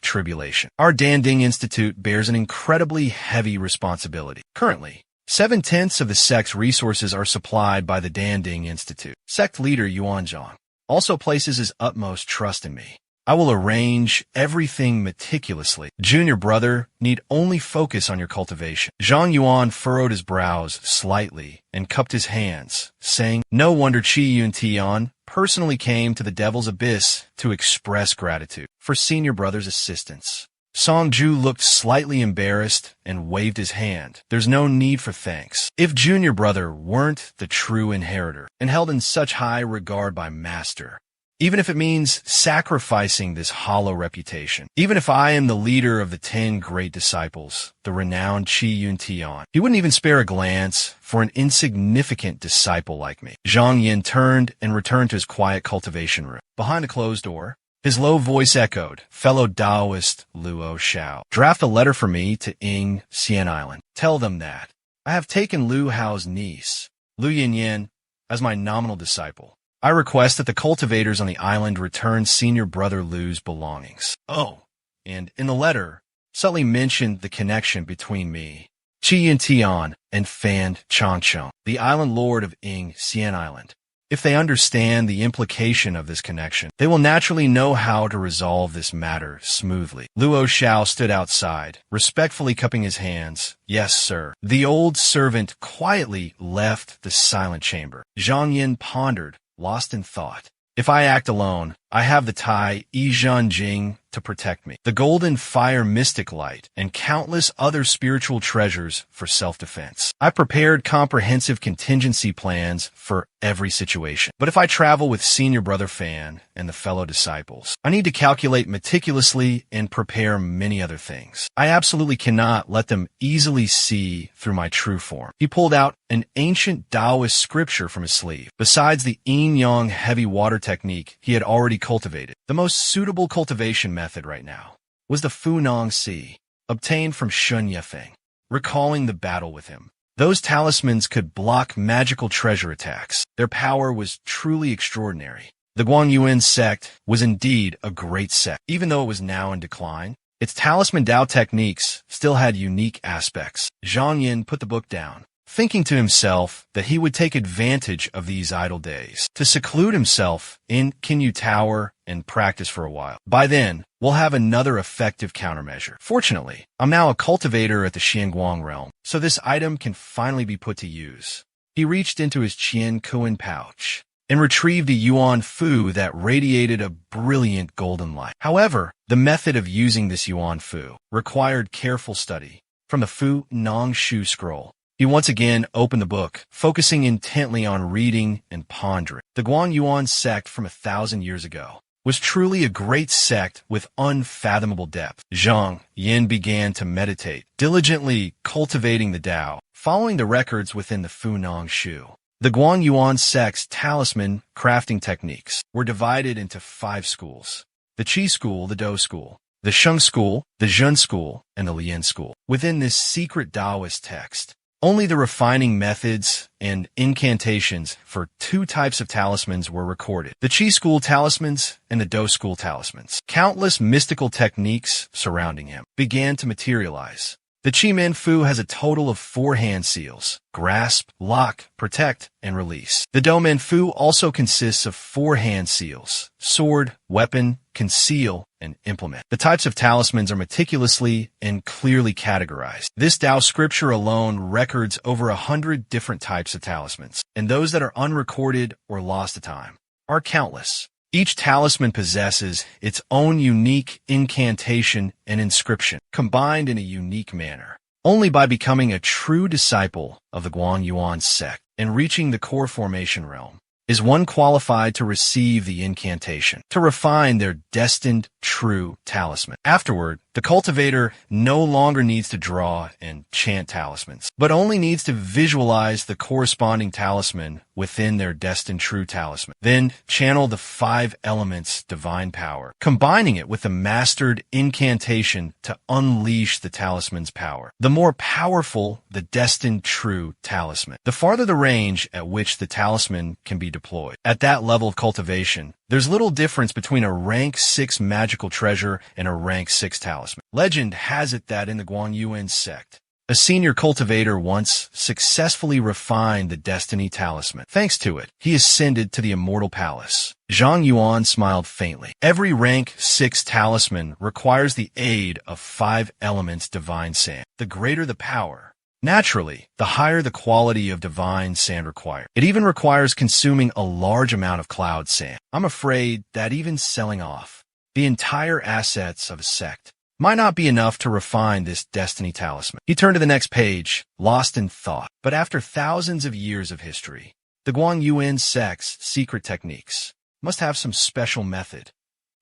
tribulation. Our Danding Institute bears an incredibly heavy responsibility. Currently, 7/10 of the sect's resources are supplied by the Danding Institute. Sect leader Yuanzhang also places his utmost trust in me. I will arrange everything meticulously. Junior brother need only focus on your cultivation." Zhang Yuan furrowed his brows slightly and cupped his hands, saying, "No wonder Chi Yun Tian personally came to the Devil's Abyss to express gratitude for senior brother's assistance." Song Ju looked slightly embarrassed and waved his hand. "There's no need for thanks. If junior brother weren't the true inheritor and held in such high regard by master, even if it means sacrificing this hollow reputation, even if I am the leader of the 10 great disciples, the renowned Chi Yun Tian, he wouldn't even spare a glance for an insignificant disciple like me." Zhang Yin turned and returned to his quiet cultivation room. Behind a closed door, his low voice echoed, "Fellow Taoist Luo Xiao, draft a letter for me to Ing Xian Island. Tell them that I have taken Lu Hao's niece, Lu Yinyan, as my nominal disciple. I request that the cultivators on the island return senior brother Lu's belongings. Oh, and in the letter, subtly mention the connection between me, Chi Yin Tian, and Fan Changcheng, the island lord of Ing Xian Island. If they understand the implication of this connection, they will naturally know how to resolve this matter smoothly." Luo Xiao stood outside, respectfully cupping his hands. "Yes, sir." The old servant quietly left the silent chamber. Zhang Yin pondered, lost in thought. "If I act alone, I have the Tai Yi Jing to protect me, the golden fire mystic light, and countless other spiritual treasures for self-defense. I prepared comprehensive contingency plans for every situation. But if I travel with Senior Brother Fan and the fellow disciples, I need to calculate meticulously and prepare many other things. I absolutely cannot let them easily see through my true form. He pulled out an ancient Taoist scripture from his sleeve. Besides the yin-yang heavy water technique he had already cultivated, the most suitable cultivation method right now was the Funong Si, obtained from Shun Yefeng. Recalling the battle with him, those talismans could block magical treasure attacks. Their power was truly extraordinary. The Guangyuan sect was indeed a great sect. Even though it was now in decline, its talisman Dao techniques still had unique aspects. Zhang Yin put the book down, thinking to himself that he would take advantage of these idle days to seclude himself in Qinyu Tower and practice for a while. By then, we'll have another effective countermeasure. Fortunately, I'm now a cultivator at the Xianguang realm, so this item can finally be put to use. He reached into his Qian Kuan pouch and retrieved a Yuan Fu that radiated a brilliant golden light. However, the method of using this Yuan Fu required careful study. From the Fu Nong Shu scroll, he once again opened the book, focusing intently on reading and pondering. The Guangyuan sect from 1,000 years ago was truly a great sect with unfathomable depth. Zhang Yin began to meditate, diligently cultivating the Tao, following the records within the Funong Shu. The Guangyuan sect's talisman crafting techniques were divided into 5 schools: the Qi school, the Dou school, the Sheng school, the Zhen school, and the Lian school. Within this secret Taoist text, only the refining methods and incantations for 2 types of talismans were recorded: the Qi school talismans and the Dou school talismans. Countless mystical techniques surrounding him began to materialize. The Qi Men Fu has a total of 4 hand seals: grasp, lock, protect, and release. The Dou Men Fu also consists of 4 hand seals: sword, weapon, conceal, and implement. The types of talismans are meticulously and clearly categorized. This Tao scripture alone records over 100 different types of talismans, and those that are unrecorded or lost to time are countless. Each talisman possesses its own unique incantation and inscription, combined in a unique manner. Only by becoming a true disciple of the Guangyuan sect and reaching the core formation realm is one qualified to receive the incantation, to refine their destined true talisman. Afterward, the cultivator no longer needs to draw and chant talismans, but only needs to visualize the corresponding talisman within their destined true talisman. Then channel the 5 elements divine power, combining it with the mastered incantation to unleash the talisman's power. The more powerful the destined true talisman, the farther the range at which the talisman can be deployed. At that level of cultivation, there's little difference between a rank 6 magical treasure and a rank 6 talisman. Legend has it that in the Guangyuan sect, a senior cultivator once successfully refined the Destiny Talisman. Thanks to it, he ascended to the Immortal Palace. Zhang Yuan smiled faintly. Every rank 6 talisman requires the aid of 5 elements divine sand. The greater the power, naturally, the higher the quality of divine sand required. It even requires consuming a large amount of cloud sand. I'm afraid that even selling off the entire assets of a sect might not be enough to refine this destiny talisman. He turned to the next page, lost in thought. But after thousands of years of history, the Guangyuan sect's secret techniques must have some special method,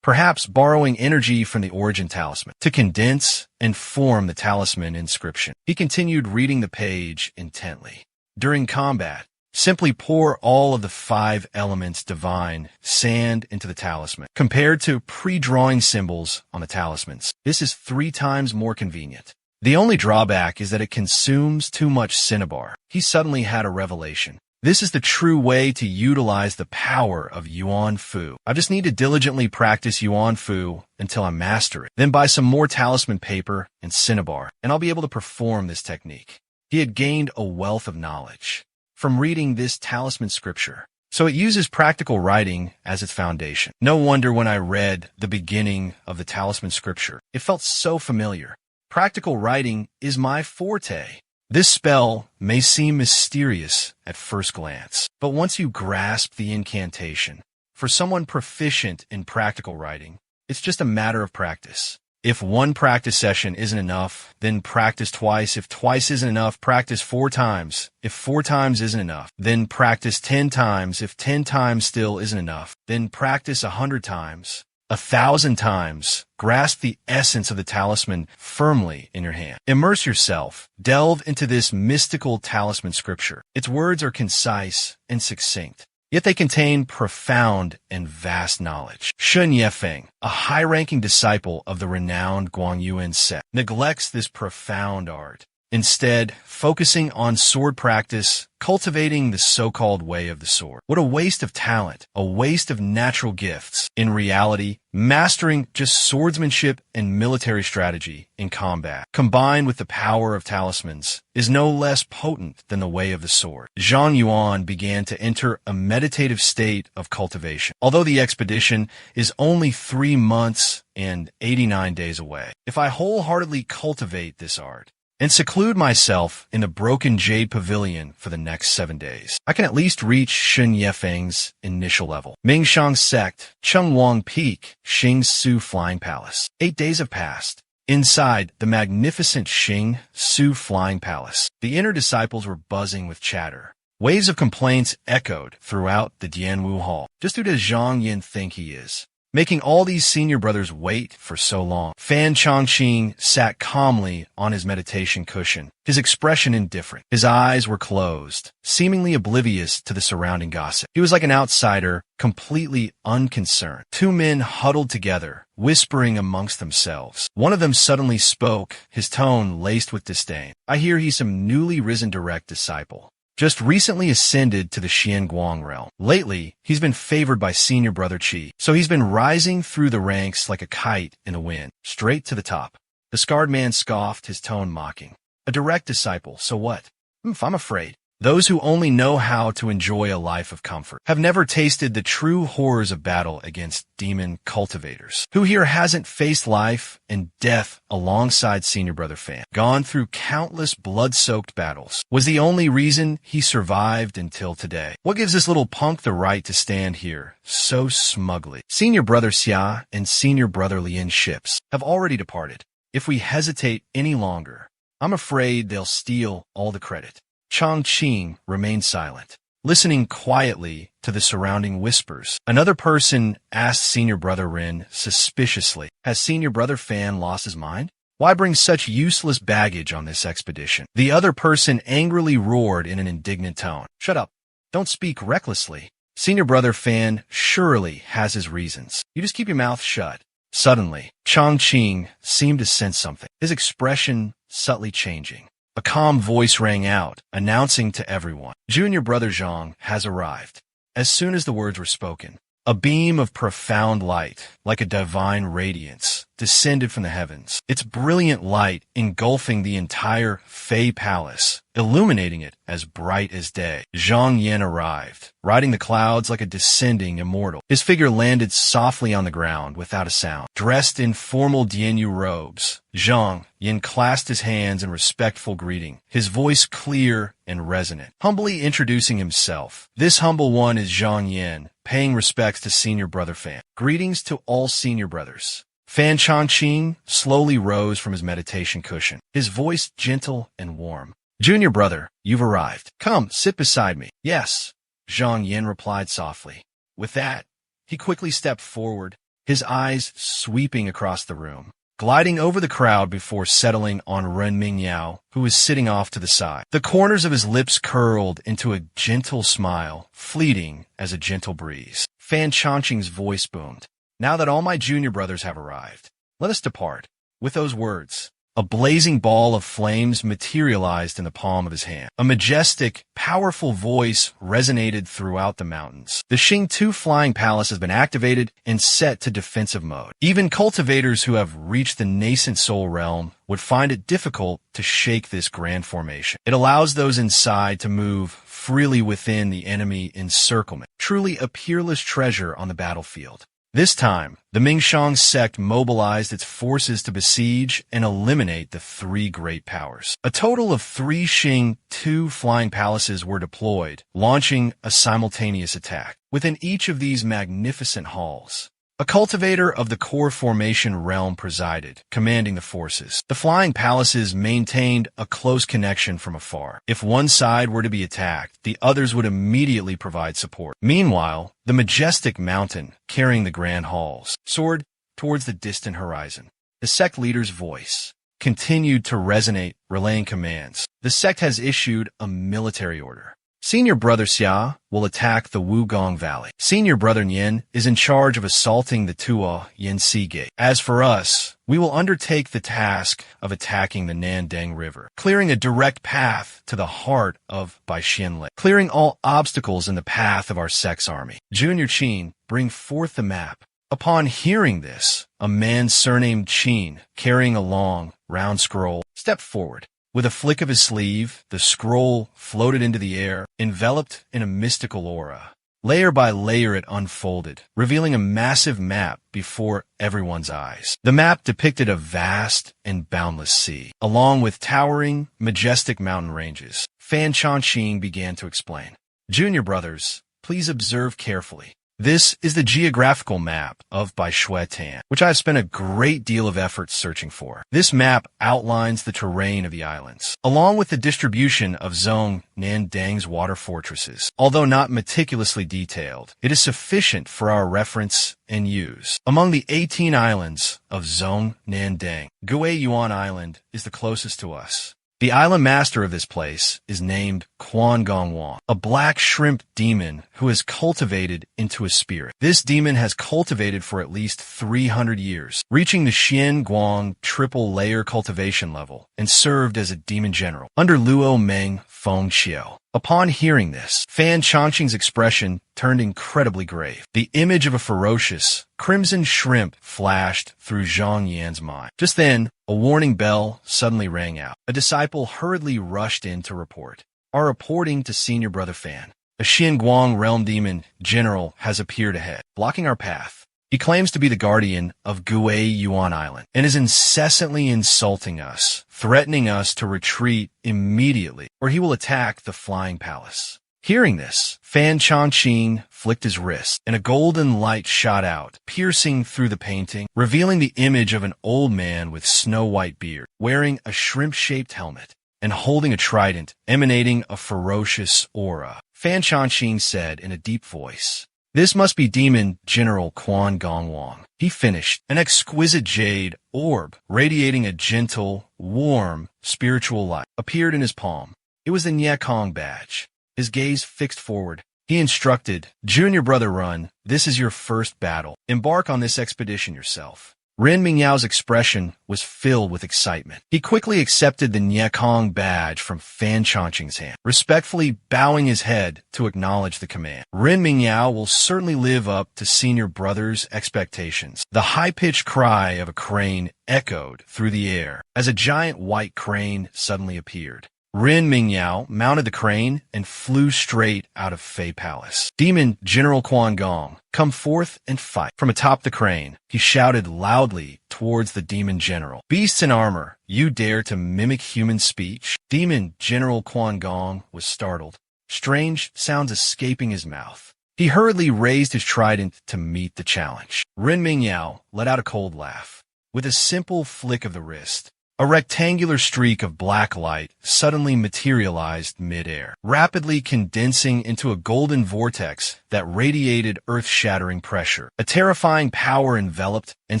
perhaps borrowing energy from the origin talisman to condense and form the talisman inscription. He continued reading the page intently. During combat, simply pour all of the 5 elements divine sand into the talisman. Compared to pre-drawing symbols on the talismans, this is 3 times more convenient. The only drawback is that it consumes too much cinnabar. He suddenly had a revelation. This is the true way to utilize the power of Yuan Fu. I just need to diligently practice Yuan Fu until I master it. Then buy some more talisman paper and cinnabar, and I'll be able to perform this technique. He had gained a wealth of knowledge from reading this talisman scripture, so it uses practical writing as its foundation. No wonder when I read the beginning of the talisman scripture, it felt so familiar. Practical writing is my forte. This spell may seem mysterious at first glance, but once you grasp the incantation, For someone proficient in practical writing, it's just a matter of practice. If one practice session isn't enough, then practice twice. If twice isn't enough, practice 4 times. If 4 times isn't enough, then practice 10 times. If 10 times still isn't enough, then practice 100 times. 1,000 times. Grasp the essence of the talisman firmly in your hand. Immerse yourself. Delve into this mystical talisman scripture. Its words are concise and succinct, yet they contain profound and vast knowledge. Shun Yefeng, a high-ranking disciple of the renowned Guangyuan sect, neglects this profound art, instead focusing on sword practice, cultivating the so-called way of the sword. What a waste of talent, a waste of natural gifts. In reality, mastering just swordsmanship and military strategy in combat, combined with the power of talismans, is no less potent than the way of the sword. Zhang Yuan began to enter a meditative state of cultivation. Although the expedition is only 3 months and 89 days away, if I wholeheartedly cultivate this art, and seclude myself in the broken jade pavilion for the next 7 days, I can at least reach Shun Yefeng's initial level. Mingshang Sect, Chengwang Peak, Xing Su Flying Palace. 8 days have passed. Inside the magnificent Xing Su Flying Palace, the inner disciples were buzzing with chatter. Waves of complaints echoed throughout the Dianwu Hall. Just who does Zhang Yin think he is, making all these senior brothers wait for so long? Fan Chongqing sat calmly on his meditation cushion, his expression indifferent. His eyes were closed, seemingly oblivious to the surrounding gossip. He was like an outsider, completely unconcerned. 2 men huddled together, whispering amongst themselves. One of them suddenly spoke, his tone laced with disdain. I hear he's some newly risen direct disciple, just recently ascended to the Xianguang realm. Lately, he's been favored by senior brother Qi, so he's been rising through the ranks like a kite in the wind, straight to the top. The scarred man scoffed, his tone mocking. A direct disciple, so what? I'm afraid. Those who only know how to enjoy a life of comfort have never tasted the true horrors of battle against demon cultivators. Who here hasn't faced life and death alongside senior brother Fan, gone through countless blood-soaked battles? Was the only reason he survived until today. What gives this little punk the right to stand here so smugly? Senior brother Xia and senior brother Lian's ships have already departed. If we hesitate any longer, I'm afraid they'll steal all the credit. Chongqing remained silent, listening quietly to the surrounding whispers. Another person asked senior brother Ren suspiciously, has senior brother Fan lost his mind? Why bring such useless baggage on this expedition? The other person angrily roared in an indignant tone. Shut up. Don't speak recklessly. Senior brother Fan surely has his reasons. You just keep your mouth shut. Suddenly, Chongqing seemed to sense something, his expression subtly changing. A calm voice rang out, announcing to everyone, Junior brother Zhang has arrived. As soon as the words were spoken, a beam of profound light, like a divine radiance, descended from the heavens, its brilliant light engulfing the entire Fei Palace, illuminating it as bright as day. Zhang Yin arrived, riding the clouds like a descending immortal. His figure landed softly on the ground without a sound. Dressed in formal Dianyu robes, Zhang Yin clasped his hands in respectful greeting, his voice clear and resonant, humbly introducing himself. This humble one is Zhang Yin, paying respects to senior brother Fan. Greetings to all senior brothers. Fan Chongqing slowly rose from his meditation cushion, his voice gentle and warm. Junior brother, you've arrived. Come, sit beside me. Yes, Zhang Yin replied softly. With that, he quickly stepped forward, his eyes sweeping across the room, gliding over the crowd before settling on Ren Mingyao, who was sitting off to the side. The corners of his lips curled into a gentle smile, fleeting as a gentle breeze. Fan Chongqing's voice boomed. Now that all my junior brothers have arrived, let us depart. With those words, a blazing ball of flames materialized in the palm of his hand. A majestic, powerful voice resonated throughout the mountains. The Xingtu Flying Palace has been activated and set to defensive mode. Even cultivators who have reached the nascent soul realm would find it difficult to shake this grand formation. It allows those inside to move freely within the enemy encirclement. Truly a peerless treasure on the battlefield. This time, the Mingshang sect mobilized its forces to besiege and eliminate the three great powers. A total of 3 Xing 2 flying palaces were deployed, launching a simultaneous attack. Within each of these magnificent halls, a cultivator of the core formation realm presided, commanding the forces. The flying palaces maintained a close connection from afar. If one side were to be attacked, the others would immediately provide support. Meanwhile, the majestic mountain, carrying the grand halls, soared towards the distant horizon. The sect leader's voice continued to resonate, relaying commands. The sect has issued a military order. Senior Brother Xia will attack the Wugong Valley. Senior Brother Nian is in charge of assaulting the Tua Yanxi Gate. As for us, we will undertake the task of attacking the Nandang River, clearing a direct path to the heart of Baixian Lake, clearing all obstacles in the path of our sect's army. Junior Qin, bring forth the map. Upon hearing this, a man surnamed Qin, carrying a long, round scroll, stepped forward. With a flick of his sleeve, the scroll floated into the air, enveloped in a mystical aura. Layer by layer it unfolded, revealing a massive map before everyone's eyes. The map depicted a vast and boundless sea, along with towering, majestic mountain ranges. Fan Chongqing began to explain. Junior brothers, please observe carefully. This is the geographical map of Baishuetan, which I have spent a great deal of effort searching for. This map outlines the terrain of the islands, along with the distribution of Zhong Nandang's water fortresses. Although not meticulously detailed, it is sufficient for our reference and use. Among the 18 islands of Zhong Nandang, Gui Yuan Island is the closest to us. The island master of this place is named Quan Gongwang, a black shrimp demon who is cultivated into a spirit. This demon has cultivated for at least 300 years, reaching the Xian Guang triple layer cultivation level, and served as a demon general under Luo Meng Feng Xiao. Upon hearing this, Fan Chongqing's expression turned incredibly grave. The image of a ferocious, crimson shrimp flashed through Zhang Yan's mind. Just then, a warning bell suddenly rang out. A disciple hurriedly rushed in to report. Our reporting to Senior Brother Fan. A Xian Guang realm demon general has appeared ahead, blocking our path. He claims to be the guardian of Gui Yuan Island and is incessantly insulting us, threatening us to retreat immediately or he will attack the flying palace. Hearing this, Fan Chongqing flicked his wrist and a golden light shot out, piercing through the painting, revealing the image of an old man with snow-white beard, wearing a shrimp-shaped helmet and holding a trident emanating a ferocious aura. Fan Chongqing said in a deep voice, "This must be Demon General Quan Gongwang." He finished. An exquisite jade orb, radiating a gentle, warm, spiritual light, appeared in his palm. It was the Nyekong badge. His gaze fixed forward. He instructed, "Junior Brother Run, this is your first battle. Embark on this expedition yourself." Ren Mingyao's expression was filled with excitement. He quickly accepted the Nyekong badge from Fan Chongqing's hand, respectfully bowing his head to acknowledge the command. Ren Mingyao will certainly live up to Senior Brother's expectations. The high-pitched cry of a crane echoed through the air as a giant white crane suddenly appeared. Ren Mingyao mounted the crane and flew straight out of Fei Palace. Demon General Quan Gong, come forth and fight. From atop the crane, he shouted loudly towards the demon general. Beasts in armor, you dare to mimic human speech? Demon General Quan Gong was startled, strange sounds escaping his mouth. He hurriedly raised his trident to meet the challenge. Ren Mingyao let out a cold laugh. With a simple flick of the wrist, a rectangular streak of black light suddenly materialized mid-air, rapidly condensing into a golden vortex that radiated earth-shattering pressure. A terrifying power enveloped and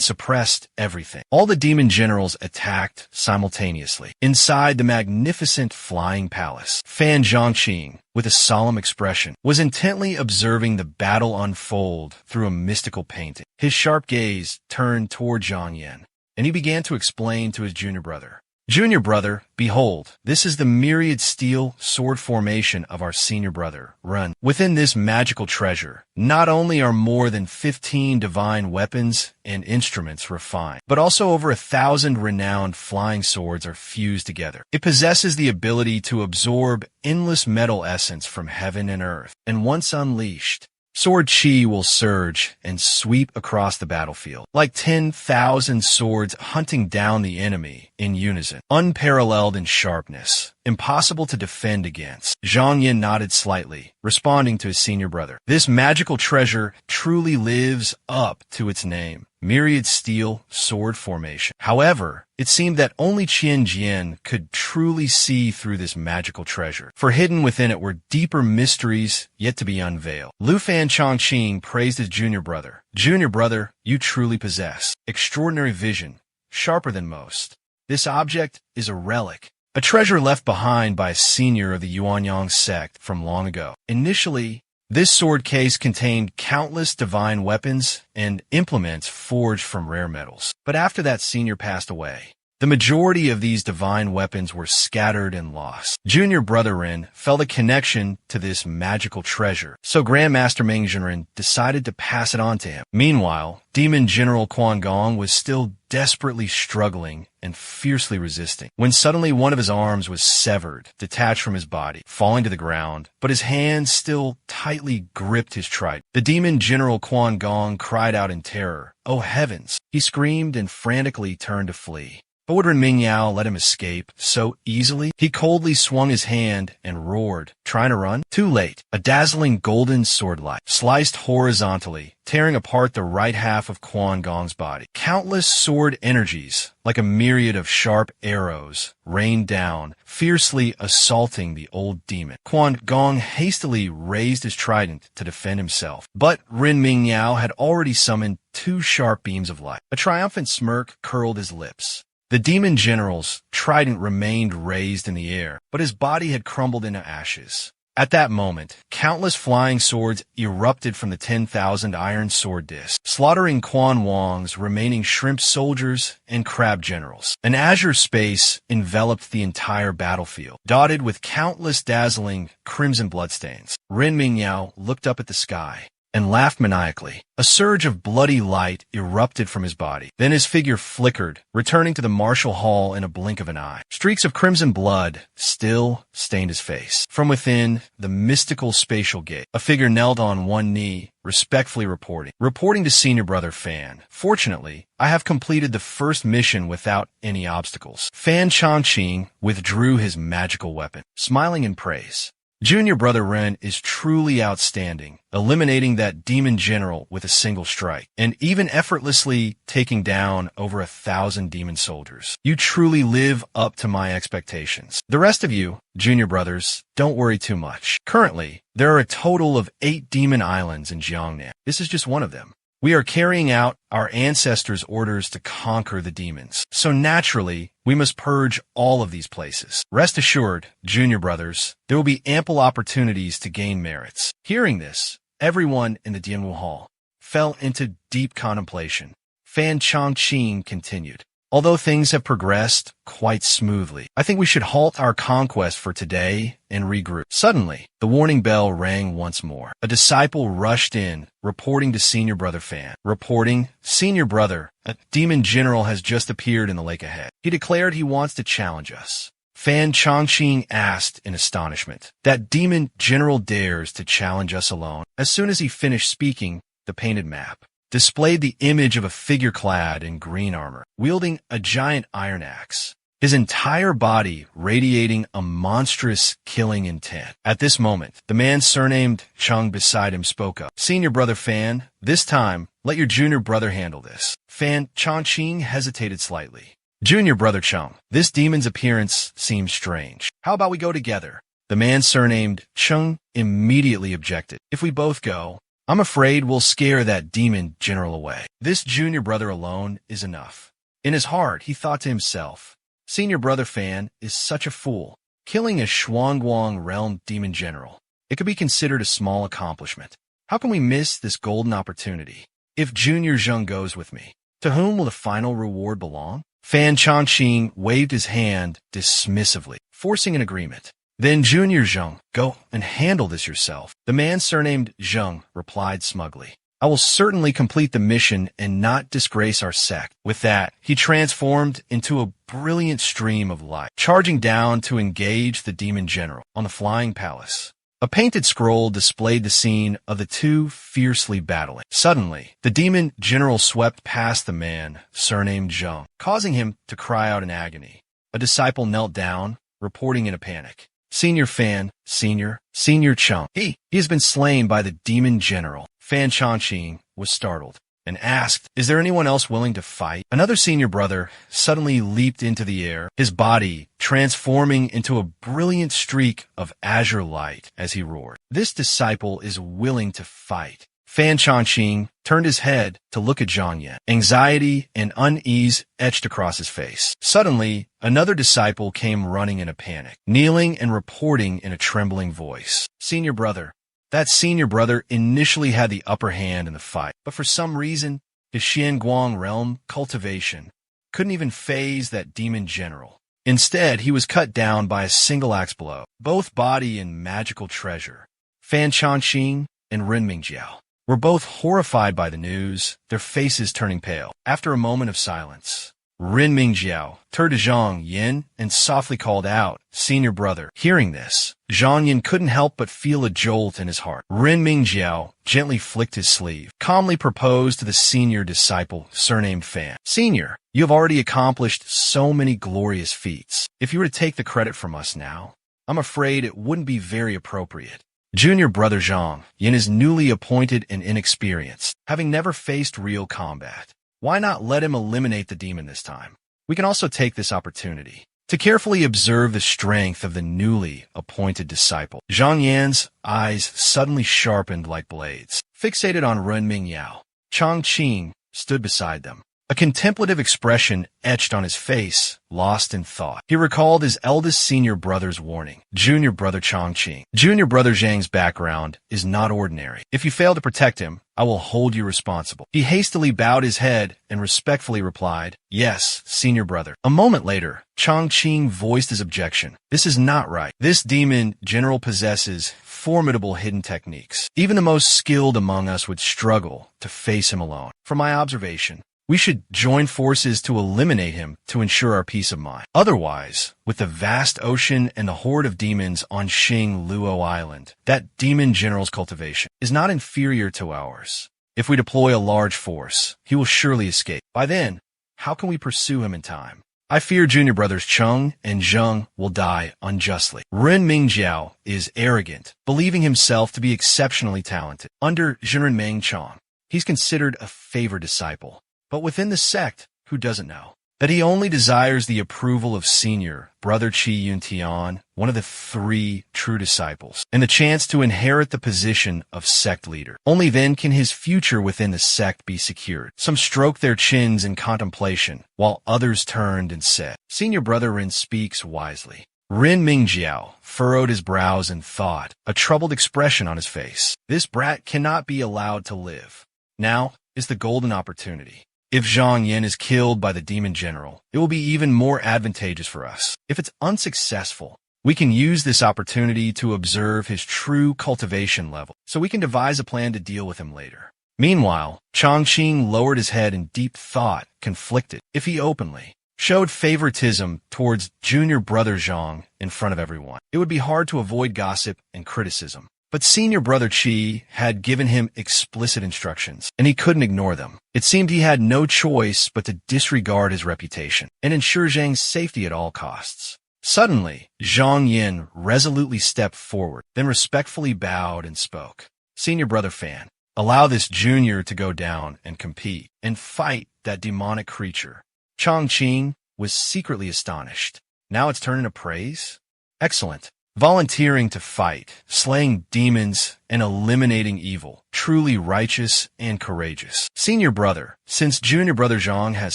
suppressed everything. All the demon generals attacked simultaneously. Inside the magnificent flying palace, Fan Zhongqing, with a solemn expression, was intently observing the battle unfold through a mystical painting. His sharp gaze turned toward Zhang Yan, and he began to explain to his junior brother. Junior brother, behold, this is the myriad steel sword formation of our senior brother, Run. Within this magical treasure, not only are more than 15 divine weapons and instruments refined, but also over 1,000 renowned flying swords are fused together. It possesses the ability to absorb endless metal essence from heaven and earth, and once unleashed, Sword chi will surge and sweep across the battlefield, like 10,000 swords hunting down the enemy in unison, unparalleled in sharpness, impossible to defend against. Zhang Yin nodded slightly, responding to his senior brother. This magical treasure truly lives up to its name. Myriad steel sword formation. However, it seemed that only Qian Jian could truly see through this magical treasure, for hidden within it were deeper mysteries yet to be unveiled. Lu Fan Chongqing praised his junior brother. Junior brother, you truly possess extraordinary vision, sharper than most. This object is a relic, a treasure left behind by a senior of the Yuanyang sect from long ago. Initially, this sword case contained countless divine weapons and implements forged from rare metals. But after that senior passed away, the majority of these divine weapons were scattered and lost. Junior brother Ren felt a connection to this magical treasure, so Grandmaster Meng Zhenren decided to pass it on to him. Meanwhile, Demon General Quan Gong was still desperately struggling and fiercely resisting, when suddenly one of his arms was severed, detached from his body, falling to the ground, but his hand still tightly gripped his trident. The Demon General Quan Gong cried out in terror. "Oh heavens!" He screamed and frantically turned to flee. But would Ren Mingyao let him escape so easily? He coldly swung his hand and roared, trying to run. Too late. A dazzling golden sword light sliced horizontally, tearing apart the right half of Quan Gong's body. Countless sword energies, like a myriad of sharp arrows, rained down, fiercely assaulting the old demon. Quan Gong hastily raised his trident to defend himself, but Ren Mingyao had already summoned 2 sharp beams of light. A triumphant smirk curled his lips. The demon general's trident remained raised in the air, but his body had crumbled into ashes. At that moment, countless flying swords erupted from the 10,000 iron sword discs, slaughtering Quan Wang's remaining shrimp soldiers and crab generals. An azure space enveloped the entire battlefield, dotted with countless dazzling crimson bloodstains. Ren Mingyao looked up at the sky and laughed maniacally. A surge of bloody light erupted from his body. Then his figure flickered, returning to the martial hall in a blink of an eye. Streaks of crimson blood still stained his face. From within the mystical spatial gate, a figure knelt on one knee, respectfully reporting to senior brother Fan. "Fortunately, I have completed the first mission without any obstacles." Fan Chongqing withdrew his magical weapon, smiling in praise. Junior brother Ren is truly outstanding, eliminating that demon general with a single strike, and even effortlessly taking down over 1,000 demon soldiers. You truly live up to my expectations. The rest of you, junior brothers, don't worry too much. Currently, there are a total of 8 demon islands in Jiangnan. This is just one of them. We are carrying out our ancestors' orders to conquer the demons. So naturally, we must purge all of these places. Rest assured, junior brothers, there will be ample opportunities to gain merits. Hearing this, everyone in the Dianwu Hall fell into deep contemplation. Fan Chongqing continued. Although things have progressed quite smoothly, I think we should halt our conquest for today and regroup. Suddenly, the warning bell rang once more. A disciple rushed in, reporting to senior brother Fan. Reporting, "Senior brother, a demon general has just appeared in the lake ahead. He declared he wants to challenge us." Fan Chongqing asked in astonishment. "That demon general dares to challenge us alone?" As soon as he finished speaking, the painted map displayed the image of a figure clad in green armor, wielding a giant iron axe, his entire body radiating a monstrous killing intent. At this moment, the man surnamed Chung beside him spoke up. "Senior brother Fan, this time, let your junior brother handle this." Fan Chongqing hesitated slightly. "Junior brother Chung, this demon's appearance seems strange. How about we go together?" The man surnamed Chung immediately objected. "If we both go, I'm afraid we'll scare that demon general away. This junior brother alone is enough." In his heart, he thought to himself, "Senior brother Fan is such a fool. Killing a Shuangguang realm demon general. It could be considered a small accomplishment. How can we miss this golden opportunity? If Junior Zheng goes with me, to whom will the final reward belong?" Fan Chongqing waved his hand dismissively, forcing an agreement. "Then Junior Zheng, go and handle this yourself." The man surnamed Zheng replied smugly. "I will certainly complete the mission and not disgrace our sect." With that, he transformed into a brilliant stream of light, charging down to engage the demon general on the flying palace. A painted scroll displayed the scene of the two fiercely battling. Suddenly, the demon general swept past the man, surnamed Zheng, causing him to cry out in agony. A disciple knelt down, reporting in a panic. Senior Fan, Senior Cheng. He has been slain by the demon general. Fan Chongqing was startled and asked, "Is there anyone else willing to fight?" Another senior brother suddenly leaped into the air, his body transforming into a brilliant streak of azure light as he roared. "This disciple is willing to fight." Fan Chongqing turned his head to look at Zhang Yan. Anxiety and unease etched across his face. Suddenly, another disciple came running in a panic, kneeling and reporting in a trembling voice. "Senior brother." That senior brother initially had the upper hand in the fight, but for some reason, his Xianguang realm cultivation couldn't even phase that demon general. Instead, he was cut down by a single axe blow, both body and magical treasure. Fan Chongqing and Renming Jiao were both horrified by the news, their faces turning pale. After a moment of silence, Renming Jiao turned to Zhang Yan and softly called out, "Senior brother." Hearing this, Zhang Yan couldn't help but feel a jolt in his heart. Renming Jiao gently flicked his sleeve, calmly proposed to the senior disciple, surnamed Fan. "Senior, you have already accomplished so many glorious feats. If you were to take the credit from us now, I'm afraid it wouldn't be very appropriate. Junior brother Zhang Yan is newly appointed and inexperienced, having never faced real combat. Why not let him eliminate the demon this time? We can also take this opportunity to carefully observe the strength of the newly appointed disciple." Zhang Yan's eyes suddenly sharpened like blades. Fixated on Renming Jiao, Chongqing stood beside them. A contemplative expression etched on his face, lost in thought. He recalled his eldest senior brother's warning. Junior brother Chongqing. Junior brother Zhang's background is not ordinary. If you fail to protect him, I will hold you responsible. He hastily bowed his head and respectfully replied, "Yes, senior brother." A moment later, Chongqing voiced his objection. "This is not right. This demon general possesses formidable hidden techniques. Even the most skilled among us would struggle to face him alone. From my observation, we should join forces to eliminate him to ensure our peace of mind. Otherwise, with the vast ocean and the horde of demons on Xing Luo Island, that demon general's cultivation is not inferior to ours. If we deploy a large force, he will surely escape. By then, how can we pursue him in time? I fear junior brothers Cheng and Zheng will die unjustly." Renming Jiao is arrogant, believing himself to be exceptionally talented. Under Renming Chong, he's considered a favored disciple. But within the sect, who doesn't know that he only desires the approval of senior brother Qi Yuntian, one of the three true disciples, and the chance to inherit the position of sect leader. Only then can his future within the sect be secured. Some stroked their chins in contemplation, while others turned and said, "Senior brother Ren speaks wisely." Renming Jiao furrowed his brows in thought, a troubled expression on his face. This brat cannot be allowed to live. Now is the golden opportunity. If Zhang Yan is killed by the demon general, it will be even more advantageous for us. If it's unsuccessful, we can use this opportunity to observe his true cultivation level, so we can devise a plan to deal with him later. Meanwhile, Chongqing lowered his head in deep thought, conflicted. If he openly showed favoritism towards junior brother Zhang in front of everyone, it would be hard to avoid gossip and criticism. But senior brother Qi had given him explicit instructions, and he couldn't ignore them. It seemed he had no choice but to disregard his reputation and ensure Zhang's safety at all costs. Suddenly, Zhang Yan resolutely stepped forward, then respectfully bowed and spoke. "Senior brother Fan, allow this junior to go down and compete and fight that demonic creature." Chongqing was secretly astonished. Now it's turned into praise? Excellent. Volunteering to fight, slaying demons, and eliminating evil. Truly righteous and courageous. Senior brother, since junior brother Zhang has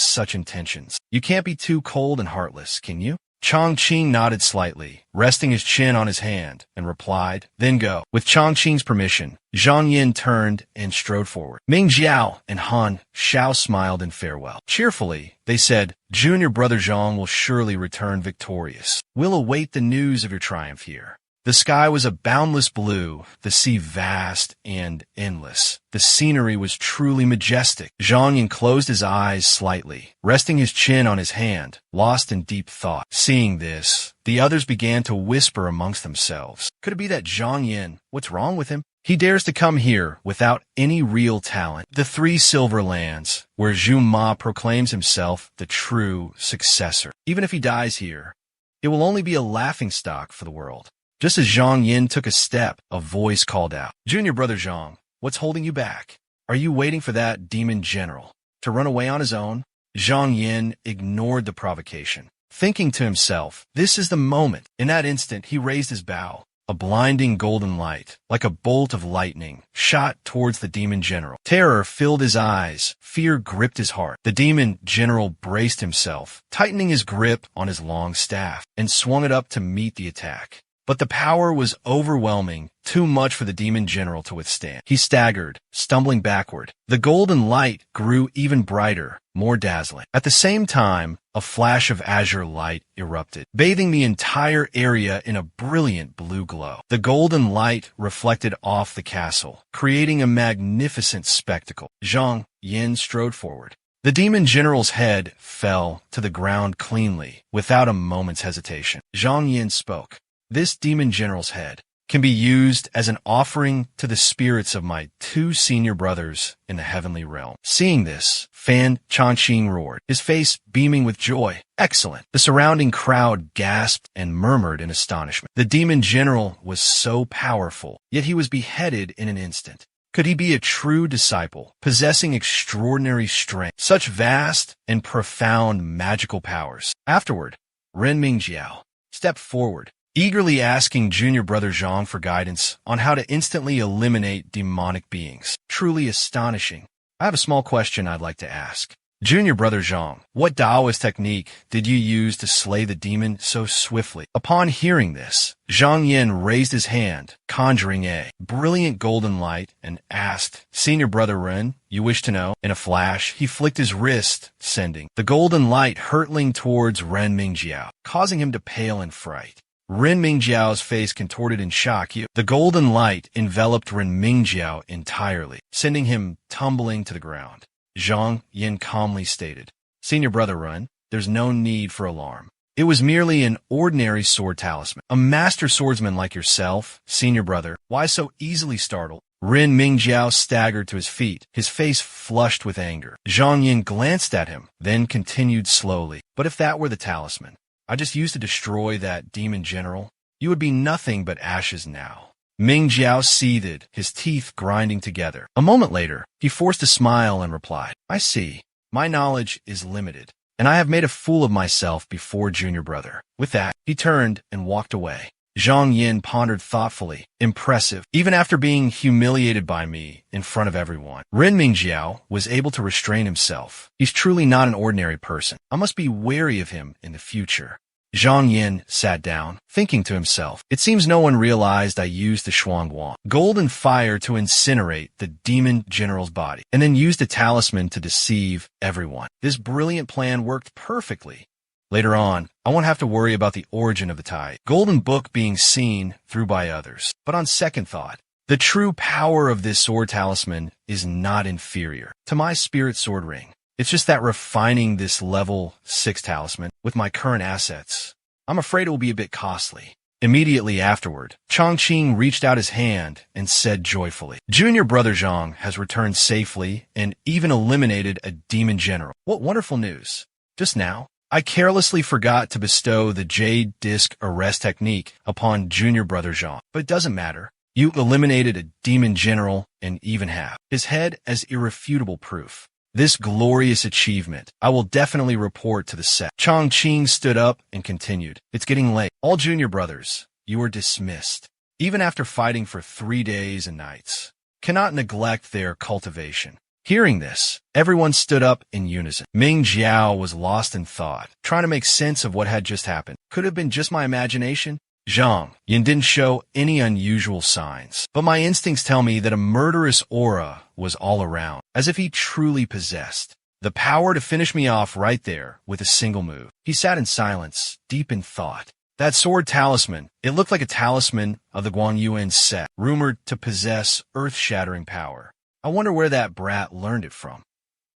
such intentions, you can't be too cold and heartless, can you? Chongqing nodded slightly, resting his chin on his hand, and replied, "Then go." With Chongqing's permission, Zhang Yan turned and strode forward. Ming Jiao and Han Xiao smiled in farewell. Cheerfully, they said, "Junior brother Zhang will surely return victorious. We'll await the news of your triumph here." The sky was a boundless blue, the sea vast and endless. The scenery was truly majestic. Zhang Yan closed his eyes slightly, resting his chin on his hand, lost in deep thought. Seeing this, The others began to whisper amongst themselves. Could it be that Zhang Yin? What's wrong with him? He dares to come here without any real talent. The Three Silver Lands, where Zhu Ma proclaims himself the true successor. Even if he dies here, it will only be a laughingstock for the world. Just as Zhang Yin took a step, a voice called out, "Junior brother Zhang, what's holding you back? Are you waiting for that demon general to run away on his own?" Zhang Yin ignored the provocation, thinking to himself, this is the moment. In that instant, he raised his bow. A blinding golden light, like a bolt of lightning, shot towards the demon general. Terror filled his eyes. Fear gripped his heart. The demon general braced himself, tightening his grip on his long staff, and swung it up to meet the attack. But the power was overwhelming, too much for the demon general to withstand. He staggered, stumbling backward. The golden light grew even brighter, more dazzling. At the same time, a flash of azure light erupted, bathing the entire area in a brilliant blue glow. The golden light reflected off the castle, creating a magnificent spectacle. Zhang Yin strode forward. The demon general's head fell to the ground cleanly, without a moment's hesitation. Zhang Yin spoke. This demon general's head can be used as an offering to the spirits of my 2 senior brothers in the heavenly realm. Seeing this, Fan Changqing roared, his face beaming with joy. Excellent. The surrounding crowd gasped and murmured in astonishment. The demon general was so powerful, yet he was beheaded in an instant. Could he be a true disciple, possessing extraordinary strength, such vast and profound magical powers? Afterward, Ren Mingjiao stepped forward, eagerly asking junior brother Zhang for guidance on how to instantly eliminate demonic beings. Truly astonishing. I have a small question I'd like to ask. Junior brother Zhang, what Taoist technique did you use to slay the demon so swiftly? Upon hearing this, Zhang Yin raised his hand, conjuring a brilliant golden light, and asked, Senior brother Ren, you wish to know? In a flash, he flicked his wrist, sending the golden light hurtling towards Ren Mingjiao, causing him to pale in fright. Ren Mingjiao's face contorted in shock. The golden light enveloped Ren Mingjiao entirely, sending him tumbling to the ground. Zhang Yin calmly stated, Senior brother Ren, there's no need for alarm. It was merely an ordinary sword talisman. A master swordsman like yourself, senior brother, why so easily startled? Ren Mingjiao staggered to his feet, his face flushed with anger. Zhang Yin glanced at him, then continued slowly. But if that were the talisman I just used to destroy that demon general, you would be nothing but ashes now. Mingjiao seethed, his teeth grinding together. A moment later, he forced a smile and replied, I see. My knowledge is limited, and I have made a fool of myself before junior brother. With that, he turned and walked away. Zhang Yin pondered thoughtfully. Impressive, even after being humiliated by me in front of everyone. Ren Mingjiao was able to restrain himself. He's truly not an ordinary person. I must be wary of him in the future. Zhang Yin sat down, thinking to himself, it seems no one realized I used the Shuangguang, golden fire to incinerate the demon general's body, and then used a talisman to deceive everyone. This brilliant plan worked perfectly. Later on, I won't have to worry about the origin of the Tai golden book being seen through by others. But on second thought, the true power of this sword talisman is not inferior to my spirit sword ring. It's just that refining this level 6 talisman with my current assets, I'm afraid it will be a bit costly. Immediately afterward, Changqing reached out his hand and said joyfully, Junior brother Zhang has returned safely and even eliminated a demon general. What wonderful news. Just now, I carelessly forgot to bestow the Jade Disc Arrest technique upon junior brother Zhang, but it doesn't matter. You eliminated a demon general and even have his head as irrefutable proof. This glorious achievement, I will definitely report to the sect. Changqing stood up and continued, it's getting late. All junior brothers, you are dismissed. Even after fighting for 3 days and nights, cannot neglect their cultivation. Hearing this, everyone stood up in unison. Mingjiao was lost in thought, trying to make sense of what had just happened. Could it have been just my imagination? Zhang Yin didn't show any unusual signs, but my instincts tell me that a murderous aura was all around, as if he truly possessed the power to finish me off right there with a single move. He sat in silence, deep in thought. That sword talisman, it looked like a talisman of the Guangyuan sect, rumored to possess earth-shattering power. I wonder where that brat learned it from.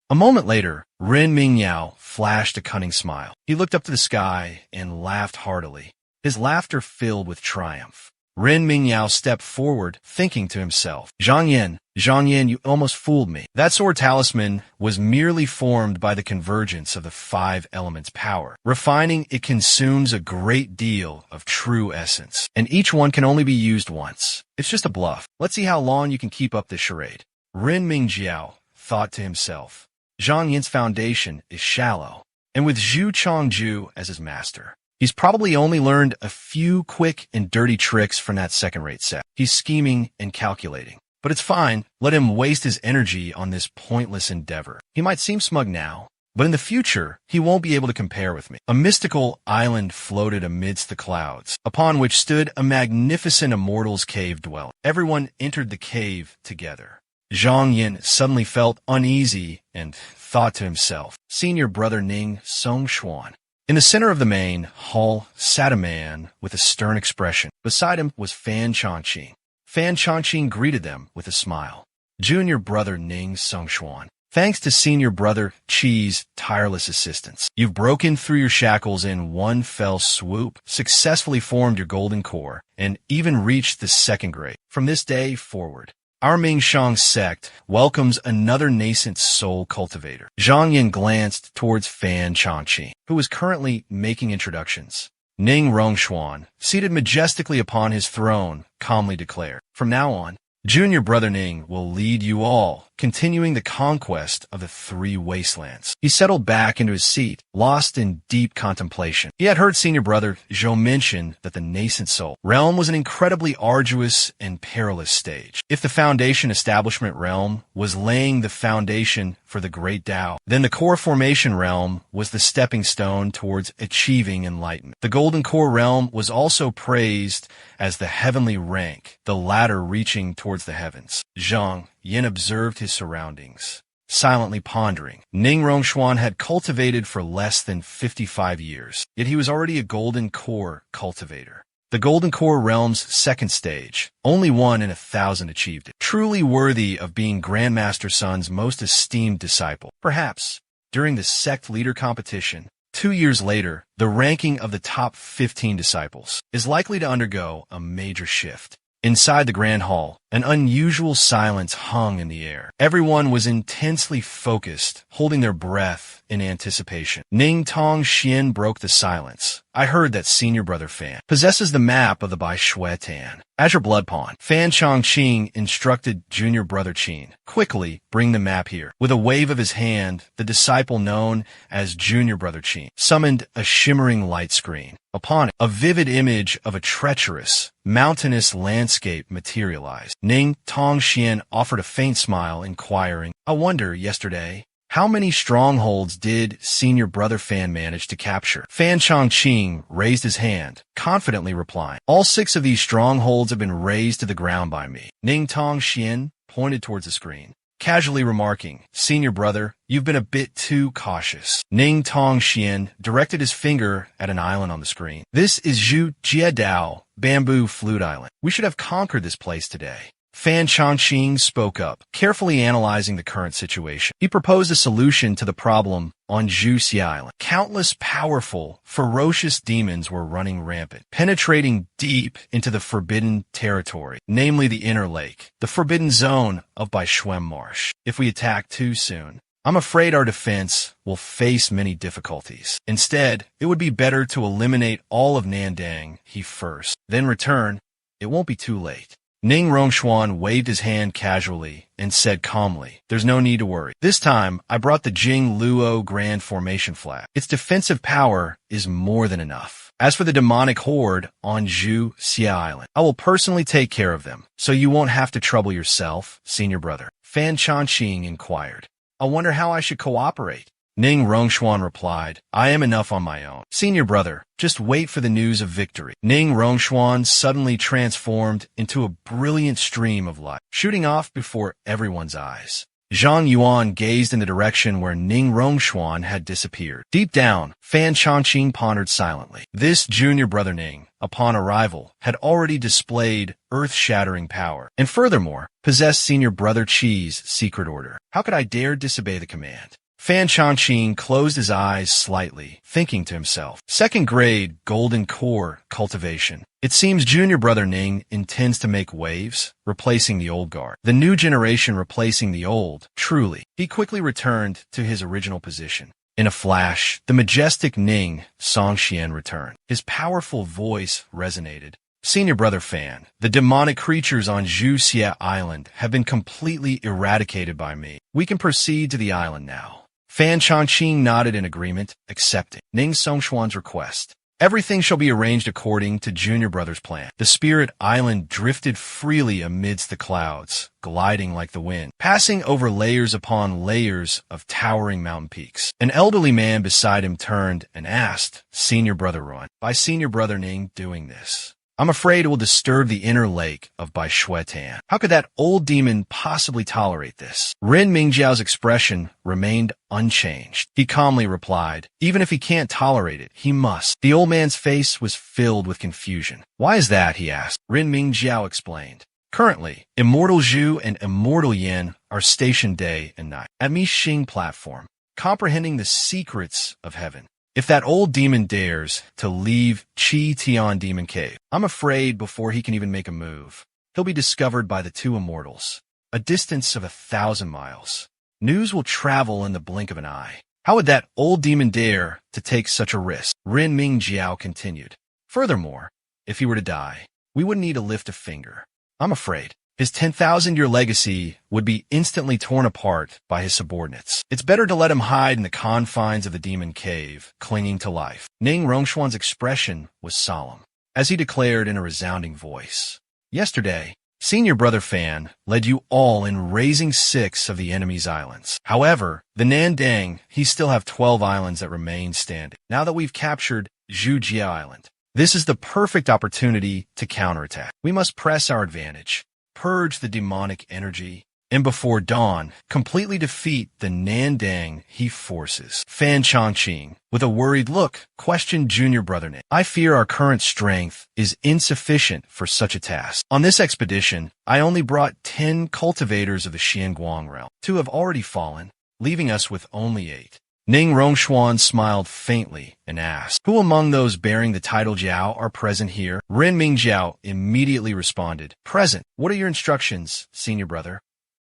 A moment later, Ren Mingyao flashed a cunning smile. He looked up to the sky and laughed heartily. his laughter filled with triumph. Ren Mingyao stepped forward, thinking to himself, Zhang Yan, you almost fooled me. That sword talisman was merely formed by the convergence of the 5 elements' power. Refining it consumes a great deal of true essence, and each one can only be used once. It's just a bluff. Let's see how long you can keep up this charade. Ren Mingyao thought to himself, Zhang Yan's foundation is shallow, and with Zhu Chongju as his master, he's probably only learned a few quick and dirty tricks from that second-rate set. He's scheming and calculating. But it's fine. Let him waste his energy on this pointless endeavor. He might seem smug now, but in the future, he won't be able to compare with me. A mystical island floated amidst the clouds, upon which stood a magnificent immortal's cave dwelling. Everyone entered the cave together. Zhang Yan suddenly felt uneasy and thought to himself, Senior Brother Ning Songshuan. In the center of the main hall sat a man with a stern expression. Beside him was Fan Chongqing. Fan Chongqing greeted them with a smile. Junior Brother Ning Songshuan, thanks to Senior Brother Qi's tireless assistance, you've broken through your shackles in one fell swoop, successfully formed your golden core, and even reached the second grade. From this day forward, our Mingshang sect welcomes another nascent soul cultivator. Zhang Yan glanced towards Fan Chongqing, who was currently making introductions. Ning Rongshuan, seated majestically upon his throne, calmly declared, From now on, Junior Brother Ning will lead you all, continuing the conquest of the 3 wastelands. He settled back into his seat, lost in deep contemplation. He had heard Senior Brother Zhou mention that the nascent soul realm was an incredibly arduous and perilous stage. If the Foundation Establishment realm was laying the foundation for the Great Tao, then the Core Formation realm was the stepping stone towards achieving enlightenment. The Golden Core realm was also praised as the heavenly rank, the ladder reaching towards the heavens. Zhang Yan observed his surroundings, silently pondering. Ning Rongshuan had cultivated for less than 55 years, yet he was already a Golden Core cultivator. The Golden Core realm's second stage, only 1 in 1,000 achieved it. Truly worthy of being Grandmaster Sun's most esteemed disciple. Perhaps, during the sect leader competition, 2 years later, the ranking of the top 15 disciples is likely to undergo a major shift. Inside the Grand Hall, an unusual silence hung in the air. Everyone was intensely focused, holding their breath in anticipation. Ning Tong Xian broke the silence. I heard that Senior Brother Fan possesses the map of the Bai Shui Tan. As your blood pawn, Fan Chongqing instructed Junior Brother Qin, quickly bring the map here. With a wave of his hand, the disciple known as Junior Brother Qin summoned a shimmering light screen. Upon it, a vivid image of a treacherous, mountainous landscape materialized. Ning Tong Xian offered a faint smile, inquiring, I wonder, yesterday, how many strongholds did Senior Brother Fan manage to capture? Fan Chongqing raised his hand, confidently replying, All 6 of these strongholds have been razed to the ground by me. Ning Tong Xian pointed towards the screen, casually remarking, Senior Brother, you've been a bit too cautious. Ning Tong Xian directed his finger at an island on the screen. This is Zhu Jiedao, Bamboo Flute Island. We should have conquered this place today. Fan Chongqing spoke up, carefully analyzing the current situation. He proposed a solution to the problem on Zhuxia Island. Countless powerful, ferocious demons were running rampant, penetrating deep into the forbidden territory, namely the inner lake, the forbidden zone of Baishuem Marsh. If we attack too soon, I'm afraid our defense will face many difficulties. Instead, it would be better to eliminate all of Nandang first, then return. It won't be too late. Ning Rongshuan waved his hand casually and said calmly, There's no need to worry. This time, I brought the Jing Luo Grand Formation flag. Its defensive power is more than enough. As for the demonic horde on Zhuxia Island, I will personally take care of them, so you won't have to trouble yourself, Senior Brother. Fan Chongqing inquired, I wonder how I should cooperate. Ning Rongshuan replied, I am enough on my own. Senior Brother, just wait for the news of victory. Ning Rongshuan suddenly transformed into a brilliant stream of light, shooting off before everyone's eyes. Zhang Yuan gazed in the direction where Ning Rongshuan had disappeared. Deep down, Fan Chongqing pondered silently. This Junior Brother Ning, upon arrival, had already displayed earth-shattering power, and furthermore, possessed Senior Brother Qi's secret order. How could I dare disobey the command? Fan Chongqing closed his eyes slightly, thinking to himself. Second grade golden core cultivation. It seems junior brother Ning intends to make waves, replacing the old guard. The new generation replacing the old, truly. He quickly returned to his original position. In a flash, the majestic Ning Songxian returned. His powerful voice resonated. Senior brother Fan, the demonic creatures on Zhuxia Island have been completely eradicated by me. We can proceed to the island now. Fan Chongqing nodded in agreement, accepting Ning Songxuan's request. Everything shall be arranged according to Junior Brother's plan. The spirit island drifted freely amidst the clouds, gliding like the wind, passing over layers upon layers of towering mountain peaks. An elderly man beside him turned and asked, Senior Brother Ruan, by Senior Brother Ning doing this? I'm afraid it will disturb the inner lake of Bai Shuetan. How could that old demon possibly tolerate this? Ren Mingjiao's expression remained unchanged. He calmly replied, even if he can't tolerate it, he must. The old man's face was filled with confusion. Why is that? He asked. Ren Mingjiao explained. Currently, Immortal Zhu and Immortal Yin are stationed day and night at Mixing platform, comprehending the secrets of heaven. If that old demon dares to leave Qi Tian Demon Cave, I'm afraid before he can even make a move, he'll be discovered by the two immortals, a distance of 1,000 miles. News will travel in the blink of an eye. How would that old demon dare to take such a risk? Ren Mingjiao continued. Furthermore, if he were to die, we wouldn't need to lift a finger. I'm afraid his 10,000-year legacy would be instantly torn apart by his subordinates. It's better to let him hide in the confines of the demon cave, clinging to life. Ning Rongshuan's expression was solemn, as he declared in a resounding voice. Yesterday, Senior Brother Fan led you all in razing 6 of the enemy's islands. However, the Nandang, he still have 12 islands that remain standing. Now that we've captured Zhujia Island, this is the perfect opportunity to counterattack. We must press our advantage, purge the demonic energy, and before dawn, completely defeat the Nandang he forces. Fan Chongqing, with a worried look, questioned Junior Brother Ning. I fear our current strength is insufficient for such a task. On this expedition, I only brought 10 cultivators of the Xianguang realm. 2 have already fallen, leaving us with only 8. Ning Rongshuan smiled faintly and asked, who among those bearing the title Jiao are present here? Ren Mingjiao immediately responded, present. What are your instructions, Senior Brother?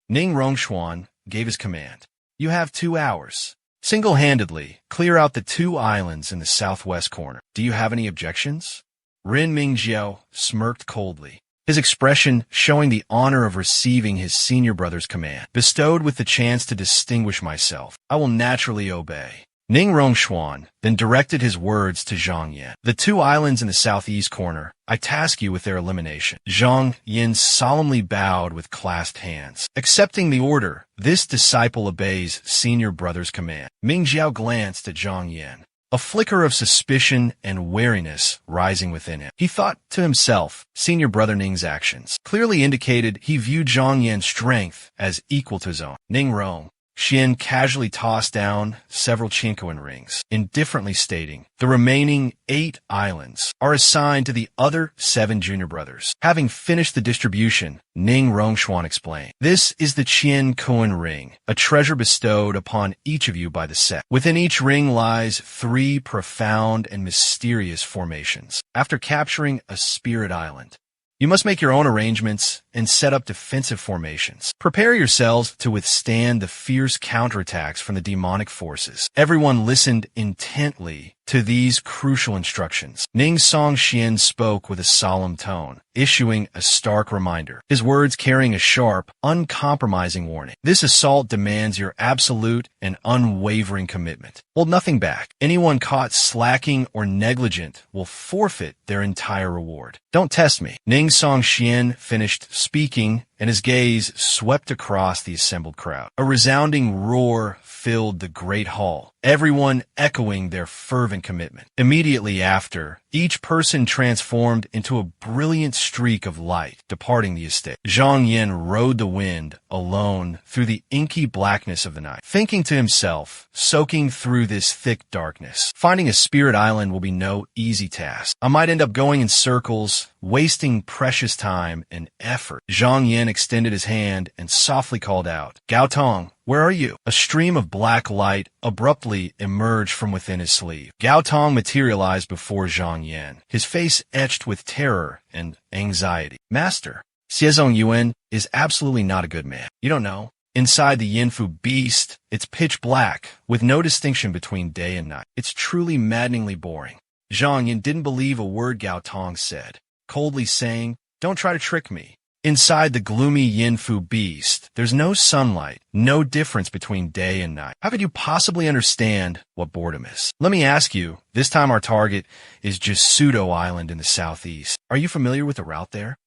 Ning Rongshuan gave his command. You have 2 hours. Single-handedly, clear out the 2 islands in the southwest corner. Do you have any objections? Ren Mingjiao smirked coldly, his expression showing the honor of receiving his senior brother's command. Bestowed with the chance to distinguish myself, I will naturally obey. Ning Rongshuan then directed his words to Zhang Yin. The 2 islands in the southeast corner, I task you with their elimination. Zhang Yin solemnly bowed with clasped hands. Accepting the order, this disciple obeys senior brother's command. Mingjiao glanced at Zhang Yin, a flicker of suspicion and wariness rising within him. He thought to himself, Senior Brother Ning's actions clearly indicated he viewed Zhang Yin's strength as equal to his own. Ning Rong, Xian casually tossed down several Chinkoan rings, indifferently stating, the remaining 8 islands are assigned to the other 7 junior brothers. Having finished the distribution, Ning Rongshuan explained, this is the Qian Koan ring, a treasure bestowed upon each of you by the sect. Within each ring lies 3 profound and mysterious formations. After capturing a spirit island, you must make your own arrangements and set up defensive formations. Prepare yourselves to withstand the fierce counterattacks from the demonic forces. Everyone listened intently to these crucial instructions. Ning Songxian spoke with a solemn tone, issuing a stark reminder, his words carrying a sharp, uncompromising warning. This assault demands your absolute and unwavering commitment. Hold nothing back. Anyone caught slacking or negligent will forfeit their entire reward. Don't test me. Ning Songxian finished speaking, and his gaze swept across the assembled crowd. A resounding roar filled the great hall, everyone echoing their fervent commitment. Immediately after, each person transformed into a brilliant streak of light, departing the estate. Zhang Yin rode the wind alone through the inky blackness of the night, thinking to himself, soaking through this thick darkness. Finding a spirit island will be no easy task. I might end up going in circles, wasting precious time and effort. Zhang Yin extended his hand and softly called out, Gao Tong, where are you?" A stream of black light abruptly emerged from within his sleeve. Gao Tong materialized before Zhang Yan, his face etched with terror and anxiety. "Master, Xiezong Yuan is absolutely not a good man. You don't know. Inside the Yinfu beast, it's pitch black, with no distinction between day and night. It's truly maddeningly boring." Zhang Yan didn't believe a word Gao Tong said, coldly saying, "Don't try to trick me. Inside the gloomy Yinfu beast, there's no sunlight, no difference between day and night. How could you possibly understand what boredom is? Let me ask you, this time our target is Jisudo Island in the southeast. Are you familiar with the route there?"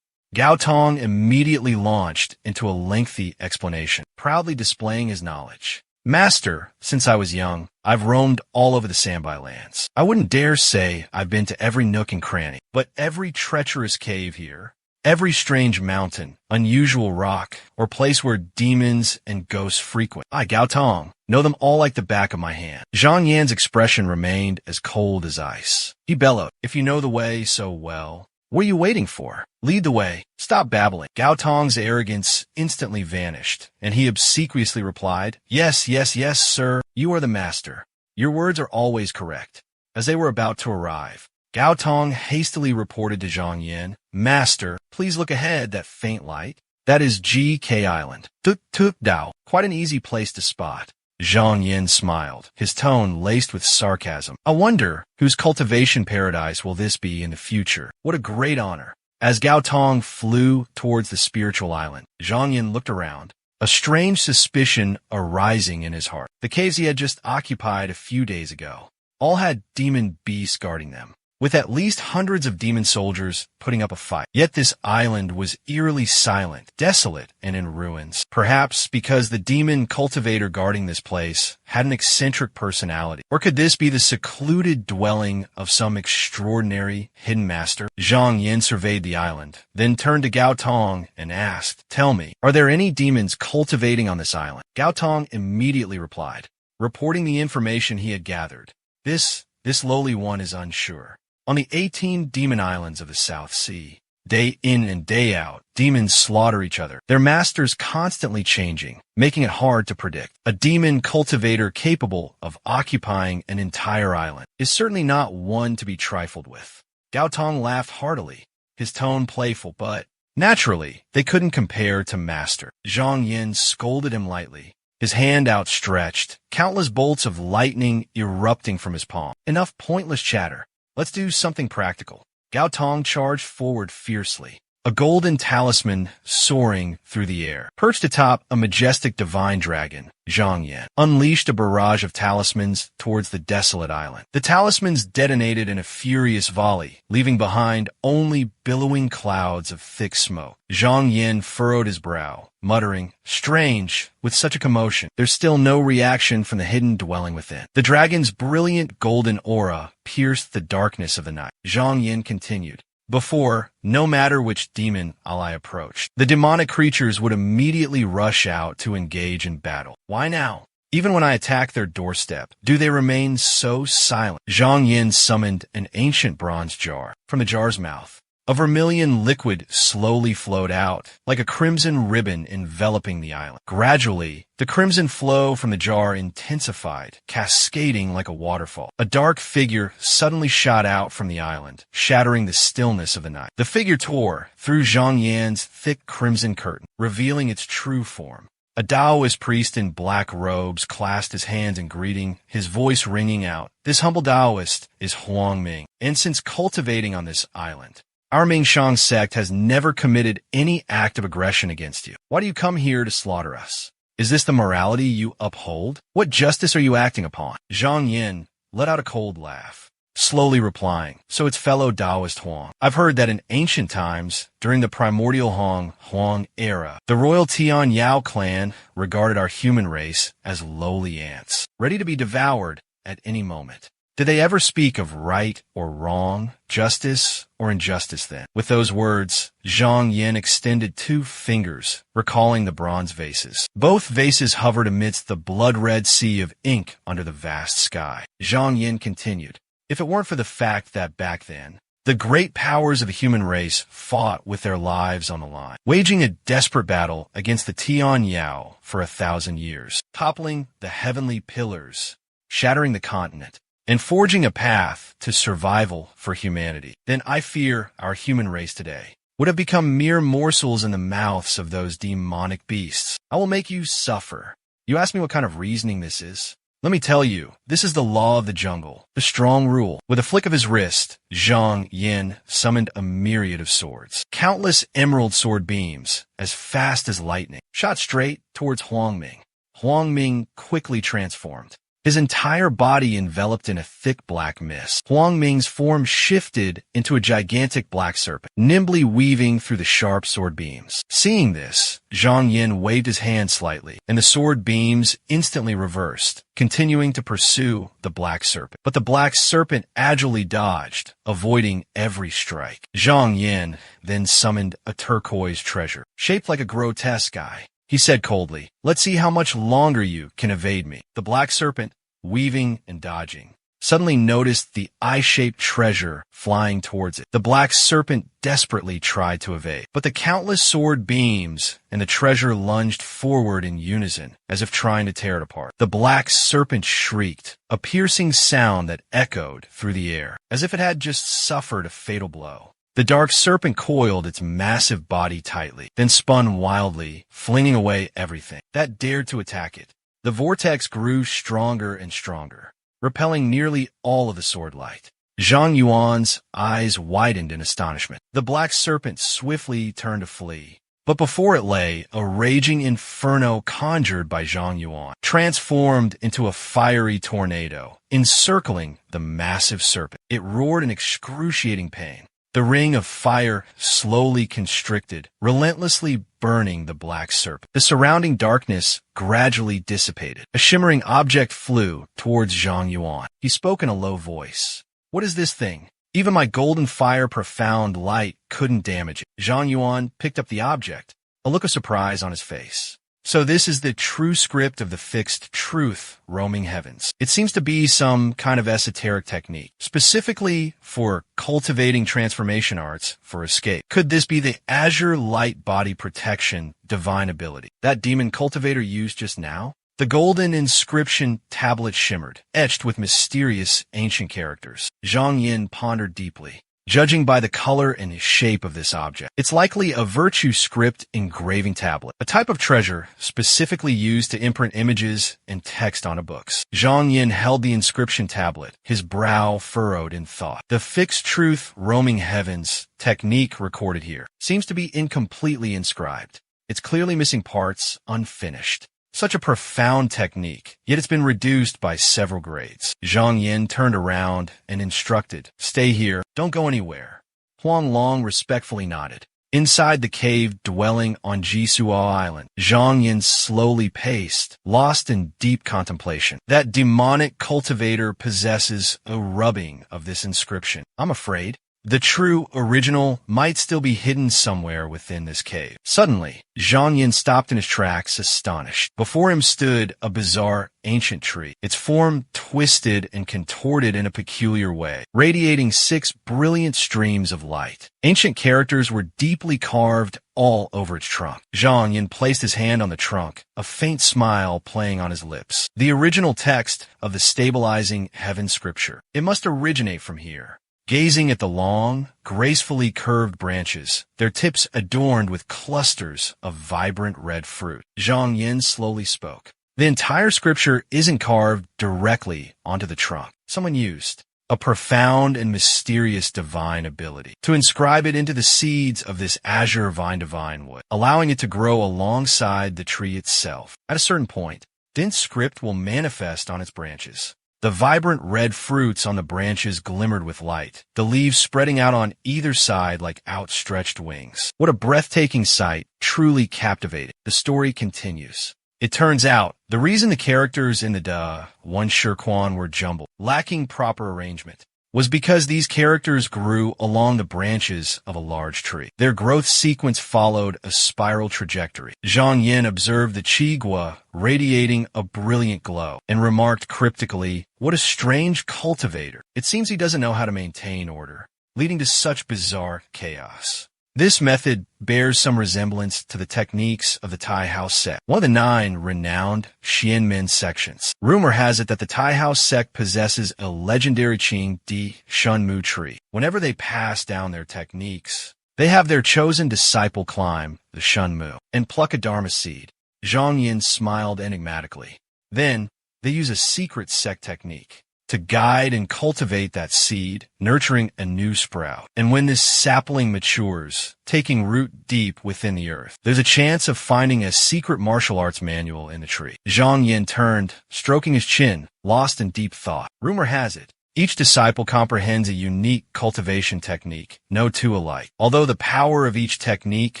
Gao Tong immediately launched into a lengthy explanation, proudly displaying his knowledge. "Master, since I was young, I've roamed all over the Sandby lands. I wouldn't dare say I've been to every nook and cranny, but every treacherous cave here, every strange mountain, unusual rock, or place where demons and ghosts frequent, I, Gao Tong, know them all like the back of my hand." Zhang Yan's expression remained as cold as ice. He bellowed, "If you know the way so well, what are you waiting for? Lead the way. Stop babbling." Gao Tong's arrogance instantly vanished, and he obsequiously replied, "Yes, yes, yes, sir. You are the master. Your words are always correct." As they were about to arrive, Gao Tong hastily reported to Zhang Yan, "Master, please look ahead, that faint light. That is GK Island. Tuk Tuk Dao. Quite an easy place to spot." Zhang Yan smiled, his tone laced with sarcasm. "I wonder whose cultivation paradise will this be in the future? What a great honor." As Gao Tong flew towards the spiritual island, Zhang Yan looked around, a strange suspicion arising in his heart. The caves he had just occupied a few days ago all had demon beasts guarding them, with at least hundreds of demon soldiers putting up a fight. Yet this island was eerily silent, desolate, and in ruins. Perhaps because the demon cultivator guarding this place had an eccentric personality. Or could this be the secluded dwelling of some extraordinary hidden master? Zhang Yan surveyed the island, then turned to Gao Tong and asked, "Tell me, are there any demons cultivating on this island?" Gao Tong immediately replied, reporting the information he had gathered. This lowly one is unsure. On the 18 demon islands of the South Sea, day in and day out, demons slaughter each other, their masters constantly changing, making it hard to predict. A demon cultivator capable of occupying an entire island is certainly not one to be trifled with. Gao Tong laughed heartily, his tone playful, but naturally, they couldn't compare to Master. Zhang Yan scolded him lightly, his hand outstretched, countless bolts of lightning erupting from his palm. "Enough pointless chatter. Let's do something practical." Gao Tong charged forward fiercely, a golden talisman soaring through the air. Perched atop a majestic divine dragon, Zhang Yan unleashed a barrage of talismans towards the desolate island. The talismans detonated in a furious volley, leaving behind only billowing clouds of thick smoke. Zhang Yan furrowed his brow, muttering, "Strange, with such a commotion, there's still no reaction from the hidden dwelling within." The dragon's brilliant golden aura pierced the darkness of the night. Zhang Yan continued, "Before, no matter which demon ally approached, the demonic creatures would immediately rush out to engage in battle. Why now? Even when I attack their doorstep, do they remain so silent?" Zhang Yan summoned an ancient bronze jar. From the jar's mouth, a vermilion liquid slowly flowed out, like a crimson ribbon enveloping the island. Gradually, the crimson flow from the jar intensified, cascading like a waterfall. A dark figure suddenly shot out from the island, shattering the stillness of the night. The figure tore through Zhang Yan's thick crimson curtain, revealing its true form. A Taoist priest in black robes clasped his hands in greeting, his voice ringing out. "This humble Taoist is Huang Ming, and since cultivating on this island, our Mingshang sect has never committed any act of aggression against you. Why do you come here to slaughter us? Is this the morality you uphold? What justice are you acting upon?" Zhang Yan let out a cold laugh, slowly replying, "So it's fellow Taoist Huang. I've heard that in ancient times, during the primordial Huang era, the royal Tian Yao clan regarded our human race as lowly ants, ready to be devoured at any moment. Did they ever speak of right or wrong, justice or injustice then?" With those words, Zhang Yan extended 2 fingers, recalling the bronze vases. Both vases hovered amidst the blood-red sea of ink under the vast sky. Zhang Yan continued, "If it weren't for the fact that back then, The great powers of the human race fought with their lives on the line, waging a desperate battle against the Tian Yao for 1,000 years, toppling the heavenly pillars, shattering the continent, and forging a path to survival for humanity. Then I fear our human race today would have become mere morsels in the mouths of those demonic beasts. I will make you suffer. You ask me what kind of reasoning this is? Let me tell you, this is the law of the jungle, the strong rule. With a flick of his wrist, Zhang Yin summoned a myriad of swords. Countless emerald sword beams, as fast as lightning, shot straight towards Huang Ming. Huang Ming quickly transformed, his entire body enveloped in a thick black mist. Huang Ming's form shifted into a gigantic black serpent, nimbly weaving through the sharp sword beams. Seeing this, Zhang Yin waved his hand slightly, and the sword beams instantly reversed, continuing to pursue the black serpent. But the black serpent agilely dodged, avoiding every strike. Zhang Yin then summoned a turquoise treasure, shaped like a grotesque eye. He said coldly, "Let's see how much longer you can evade me." The black serpent, weaving and dodging, suddenly noticed the eye-shaped treasure flying towards it. The black serpent desperately tried to evade, but the countless sword beams and the treasure lunged forward in unison, as if trying to tear it apart. The black serpent shrieked, a piercing sound that echoed through the air, as if it had just suffered a fatal blow. The dark serpent coiled its massive body tightly, then spun wildly, flinging away everything that dared to attack it. The vortex grew stronger and stronger, repelling nearly all of the sword light. Zhang Yuan's eyes widened in astonishment. The black serpent swiftly turned to flee, but before it lay, a raging inferno conjured by Zhang Yuan transformed into a fiery tornado, encircling the massive serpent. It roared in excruciating pain. The ring of fire slowly constricted, relentlessly burning the black serpent. The surrounding darkness gradually dissipated. A shimmering object flew towards Zhang Yuan. He spoke in a low voice. "What is this thing? Even my golden fire profound light couldn't damage it." Zhang Yuan picked up the object, a look of surprise on his face. "So this is the true script of the fixed truth roaming heavens. It seems to be some kind of esoteric technique, specifically for cultivating transformation arts for escape. Could this be the azure light body protection divine ability that demon cultivator used just now?" The golden inscription tablet shimmered, etched with mysterious ancient characters. Zhang Yin pondered deeply. Judging by the color and shape of this object, it's likely a virtue script engraving tablet, a type of treasure specifically used to imprint images and text onto books. Zhang Yin held the inscription tablet, his brow furrowed in thought. The fixed truth roaming heavens technique recorded here seems to be incompletely inscribed. It's clearly missing parts, unfinished. Such a profound technique, yet it's been reduced by several grades. Zhang Yin turned around and instructed, "Stay here, don't go anywhere." Huang Long respectfully nodded. Inside the cave dwelling on Jisuo Island, Zhang Yin slowly paced, lost in deep contemplation. That demonic cultivator possesses a rubbing of this inscription. I'm afraid the true original might still be hidden somewhere within this cave. Suddenly, Zhang Yin stopped in his tracks, astonished. Before him stood a bizarre ancient tree, its form twisted and contorted in a peculiar way, radiating 6 brilliant streams of light. Ancient characters were deeply carved all over its trunk. Zhang Yin placed his hand on the trunk, a faint smile playing on his lips. The original text of the stabilizing heaven scripture. It must originate from here. Gazing at the long, gracefully curved branches, their tips adorned with clusters of vibrant red fruit, Zhang Yin slowly spoke. The entire scripture isn't carved directly onto the trunk. Someone used a profound and mysterious divine ability to inscribe it into the seeds of this azure divine wood, allowing it to grow alongside the tree itself. At a certain point, the script will manifest on its branches. The vibrant red fruits on the branches glimmered with light, the leaves spreading out on either side like outstretched wings. What a breathtaking sight, truly captivating. The story continues. It turns out, the reason the characters in the One Shirquan were jumbled, lacking proper arrangement, was because these characters grew along the branches of a large tree. Their growth sequence followed a spiral trajectory. Zhang Yin observed the Qigua radiating a brilliant glow and remarked cryptically, "What a strange cultivator. It seems he doesn't know how to maintain order." leading to such bizarre chaos. This method bears some resemblance to the techniques of the Tai House sect, one of the 9 renowned Xianmen sections. Rumor has it that the Tai House sect possesses a legendary Qing Di Shunmu tree. Whenever they pass down their techniques, they have their chosen disciple climb the Shunmu and pluck a Dharma seed. Zhang Yin smiled enigmatically. Then, they use a secret sect technique to guide and cultivate that seed, nurturing a new sprout. And when this sapling matures, taking root deep within the earth, there's a chance of finding a secret martial arts manual in the tree. Zhang Yin turned, stroking his chin, lost in deep thought. Rumor has it, each disciple comprehends a unique cultivation technique, no two alike. Although the power of each technique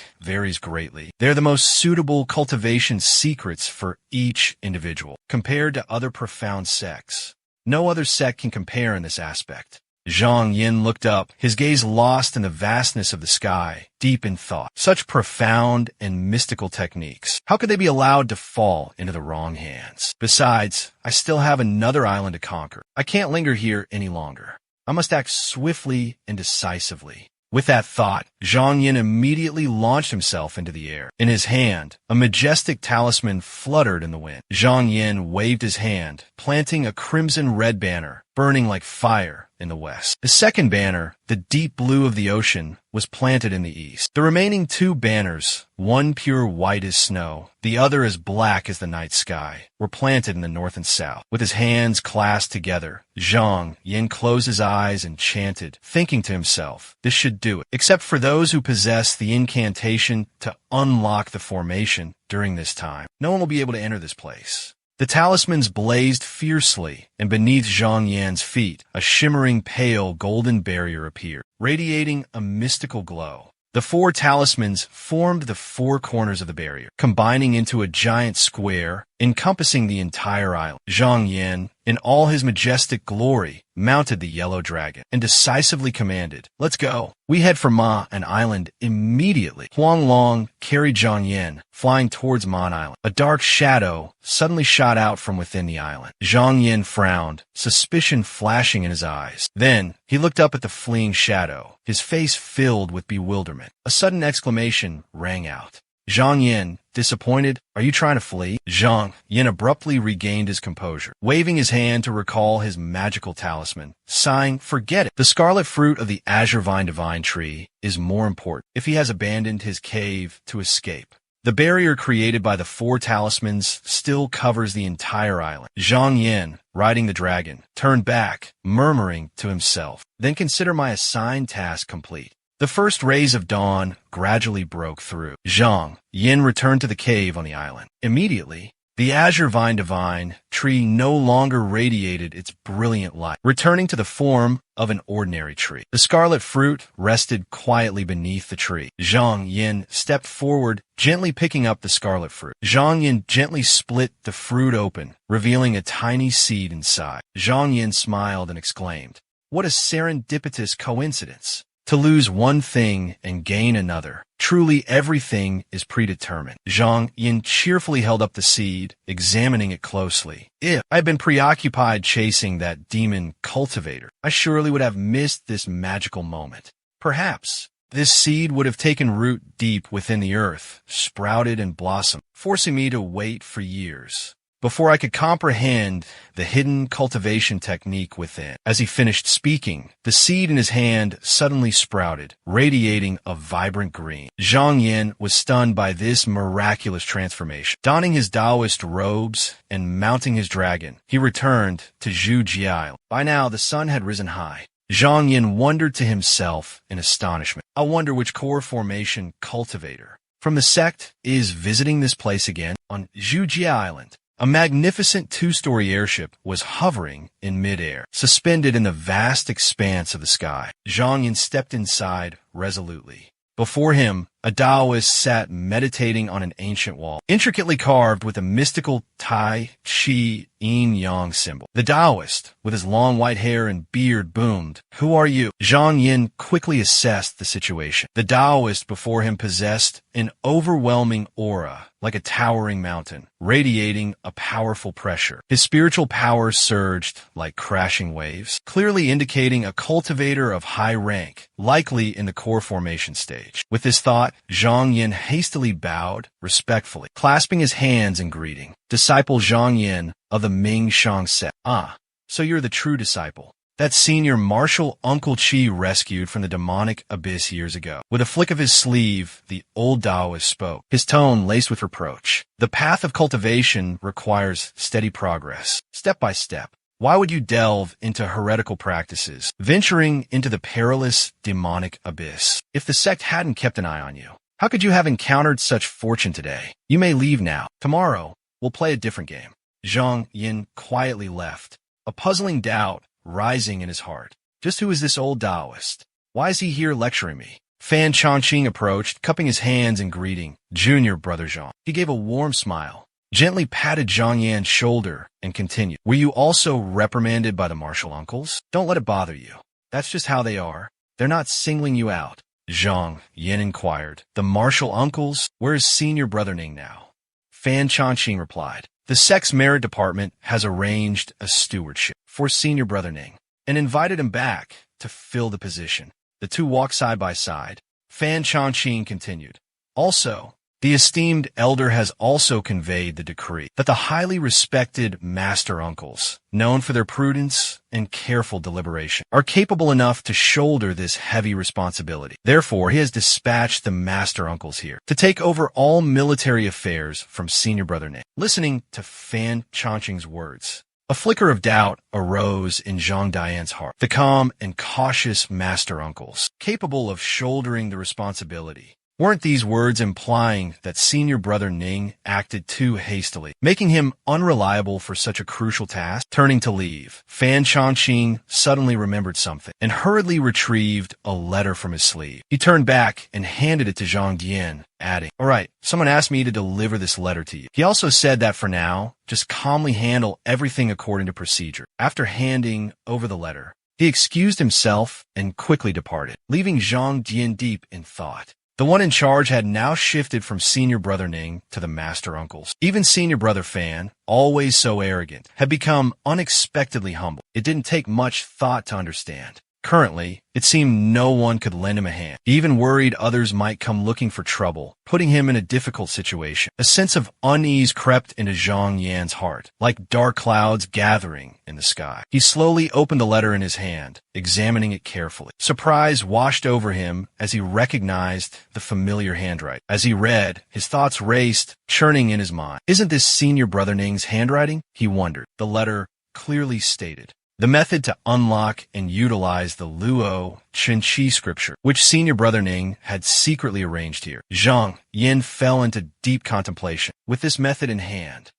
varies greatly, they're the most suitable cultivation secrets for each individual. Compared to other profound sects, no other sect can compare in this aspect. Zhang Yin looked up, his gaze lost in the vastness of the sky, deep in thought. Such profound and mystical techniques. How could they be allowed to fall into the wrong hands? Besides, I still have another island to conquer. I can't linger here any longer. I must act swiftly and decisively. With that thought, Zhang Yin immediately launched himself into the air. In his hand, a majestic talisman fluttered in the wind. Zhang Yin waved his hand, planting a crimson-red banner, burning like fire in the west. The second banner, the deep blue of the ocean, was planted in the east. The remaining 2 banners, one pure white as snow, the other as black as the night sky, were planted in the north and south. With his hands clasped together, Zhang Yin closed his eyes and chanted, thinking to himself, this should do it. Except for those who possess the incantation to unlock the formation during this time, no one will be able to enter this place. The talismans blazed fiercely, and beneath Zhang Yan's feet, a shimmering pale golden barrier appeared, radiating a mystical glow. The 4 talismans formed the 4 corners of the barrier, combining into a giant square, encompassing the entire island. Zhang Yan, in all his majestic glory, mounted the yellow dragon and decisively commanded, let's go. We head for Ma, an island, immediately. Huang Long carried Zhang Yan, flying towards Ma Island. A dark shadow suddenly shot out from within the island. Zhang Yan frowned, suspicion flashing in his eyes. Then, he looked up at the fleeing shadow, his face filled with bewilderment. A sudden exclamation rang out. Zhang Yin, disappointed, are you trying to flee? Zhang Yin abruptly regained his composure, waving his hand to recall his magical talisman, sighing, forget it. The scarlet fruit of the azure vine divine tree is more important if he has abandoned his cave to escape. The barrier created by the 4 talismans still covers the entire island. Zhang Yin, riding the dragon, turned back, murmuring to himself, then consider my assigned task complete. The first rays of dawn gradually broke through. Zhang Yin returned to the cave on the island. Immediately, the azure vine divine tree no longer radiated its brilliant light, returning to the form of an ordinary tree. The scarlet fruit rested quietly beneath the tree. Zhang Yin stepped forward, gently picking up the scarlet fruit. Zhang Yin gently split the fruit open, revealing a tiny seed inside. Zhang Yin smiled and exclaimed, what a serendipitous coincidence! To lose one thing and gain another. Truly everything is predetermined. Zhang Yin cheerfully held up the seed, examining it closely. If I had been preoccupied chasing that demon cultivator, I surely would have missed this magical moment. Perhaps this seed would have taken root deep within the earth, sprouted and blossomed, forcing me to wait for years before I could comprehend the hidden cultivation technique within. As he finished speaking, the seed in his hand suddenly sprouted, radiating a vibrant green. Zhang Yin was stunned by this miraculous transformation. Donning his Taoist robes and mounting his dragon, he returned to Zhuji Island. By now, the sun had risen high. Zhang Yin wondered to himself in astonishment. I wonder which core formation cultivator from the sect is visiting this place again. On Zhuji Island, a magnificent 2-story airship was hovering in midair, suspended in the vast expanse of the sky. Zhang Yin stepped inside resolutely. Before him, a Taoist sat meditating on an ancient wall, intricately carved with a mystical Tai Chi yin-yang symbol. The Taoist, with his long white hair and beard, boomed, "Who are you?" Zhang Yin quickly assessed the situation. The Taoist before him possessed an overwhelming aura, like a towering mountain, radiating a powerful pressure. His spiritual power surged like crashing waves, clearly indicating a cultivator of high rank, likely in the core formation stage. With this thought, Zhang Yin hastily bowed, respectfully, clasping his hands in greeting. "Disciple Zhang Yin of the Ming Shang sect." "Ah, so you're the true disciple. That senior martial Uncle Chi rescued from the demonic abyss years ago." With a flick of his sleeve, the old Taoist spoke, his tone laced with reproach. "The path of cultivation requires steady progress, step by step. Why would you delve into heretical practices, venturing into the perilous demonic abyss? If the sect hadn't kept an eye on you, how could you have encountered such fortune today? You may leave now. Tomorrow, we'll play a different game." Zhang Yin quietly left, a puzzling doubt rising in his heart. Just who is this old Taoist? Why is he here lecturing me? Fan Chongqing approached, cupping his hands in greeting. "Junior brother Zhang." He gave a warm smile, gently patted Zhang Yan's shoulder, and continued. "Were you also reprimanded by the martial uncles? Don't let it bother you. That's just how they are. They're not singling you out." Zhang Yan inquired. "The martial uncles? Where is senior brother Ning now?" Fan Chongqing replied. "The sect's merit department has arranged a stewardship for senior brother Ning and invited him back to fill the position." The two walked side by side. Fan Chongqing continued. "Also, the esteemed elder has also conveyed the decree that the highly respected master uncles, known for their prudence and careful deliberation, are capable enough to shoulder this heavy responsibility. Therefore, he has dispatched the master uncles here to take over all military affairs from senior brother Ning." Listening to Fan Chongqing's words, a flicker of doubt arose in Zhang Dian's heart. The calm and cautious master uncles, capable of shouldering the responsibility. Weren't these words implying that senior brother Ning acted too hastily, making him unreliable for such a crucial task? Turning to leave, Fan Chongqing suddenly remembered something and hurriedly retrieved a letter from his sleeve. He turned back and handed it to Zhang Dian, adding, "All right, someone asked me to deliver this letter to you." He also said that for now, just calmly handle everything according to procedure. After handing over the letter, he excused himself and quickly departed, leaving Zhang Dian deep in thought. The one in charge had now shifted from senior brother Ning to the master uncles. Even senior brother Fan, always so arrogant, had become unexpectedly humble. It didn't take much thought to understand. Currently, it seemed no one could lend him a hand. He even worried others might come looking for trouble, putting him in a difficult situation. A sense of unease crept into Zhang Yan's heart, like dark clouds gathering in the sky. He slowly opened the letter in his hand, examining it carefully. Surprise washed over him as he recognized the familiar handwriting. As he read, his thoughts raced, churning in his mind. "Isn't this senior brother Ning's handwriting?" he wondered. The letter clearly stated the method to unlock and utilize the Luo Chenqi scripture, which senior brother Ning had secretly arranged here. Zhang Yin fell into deep contemplation. With this method in hand,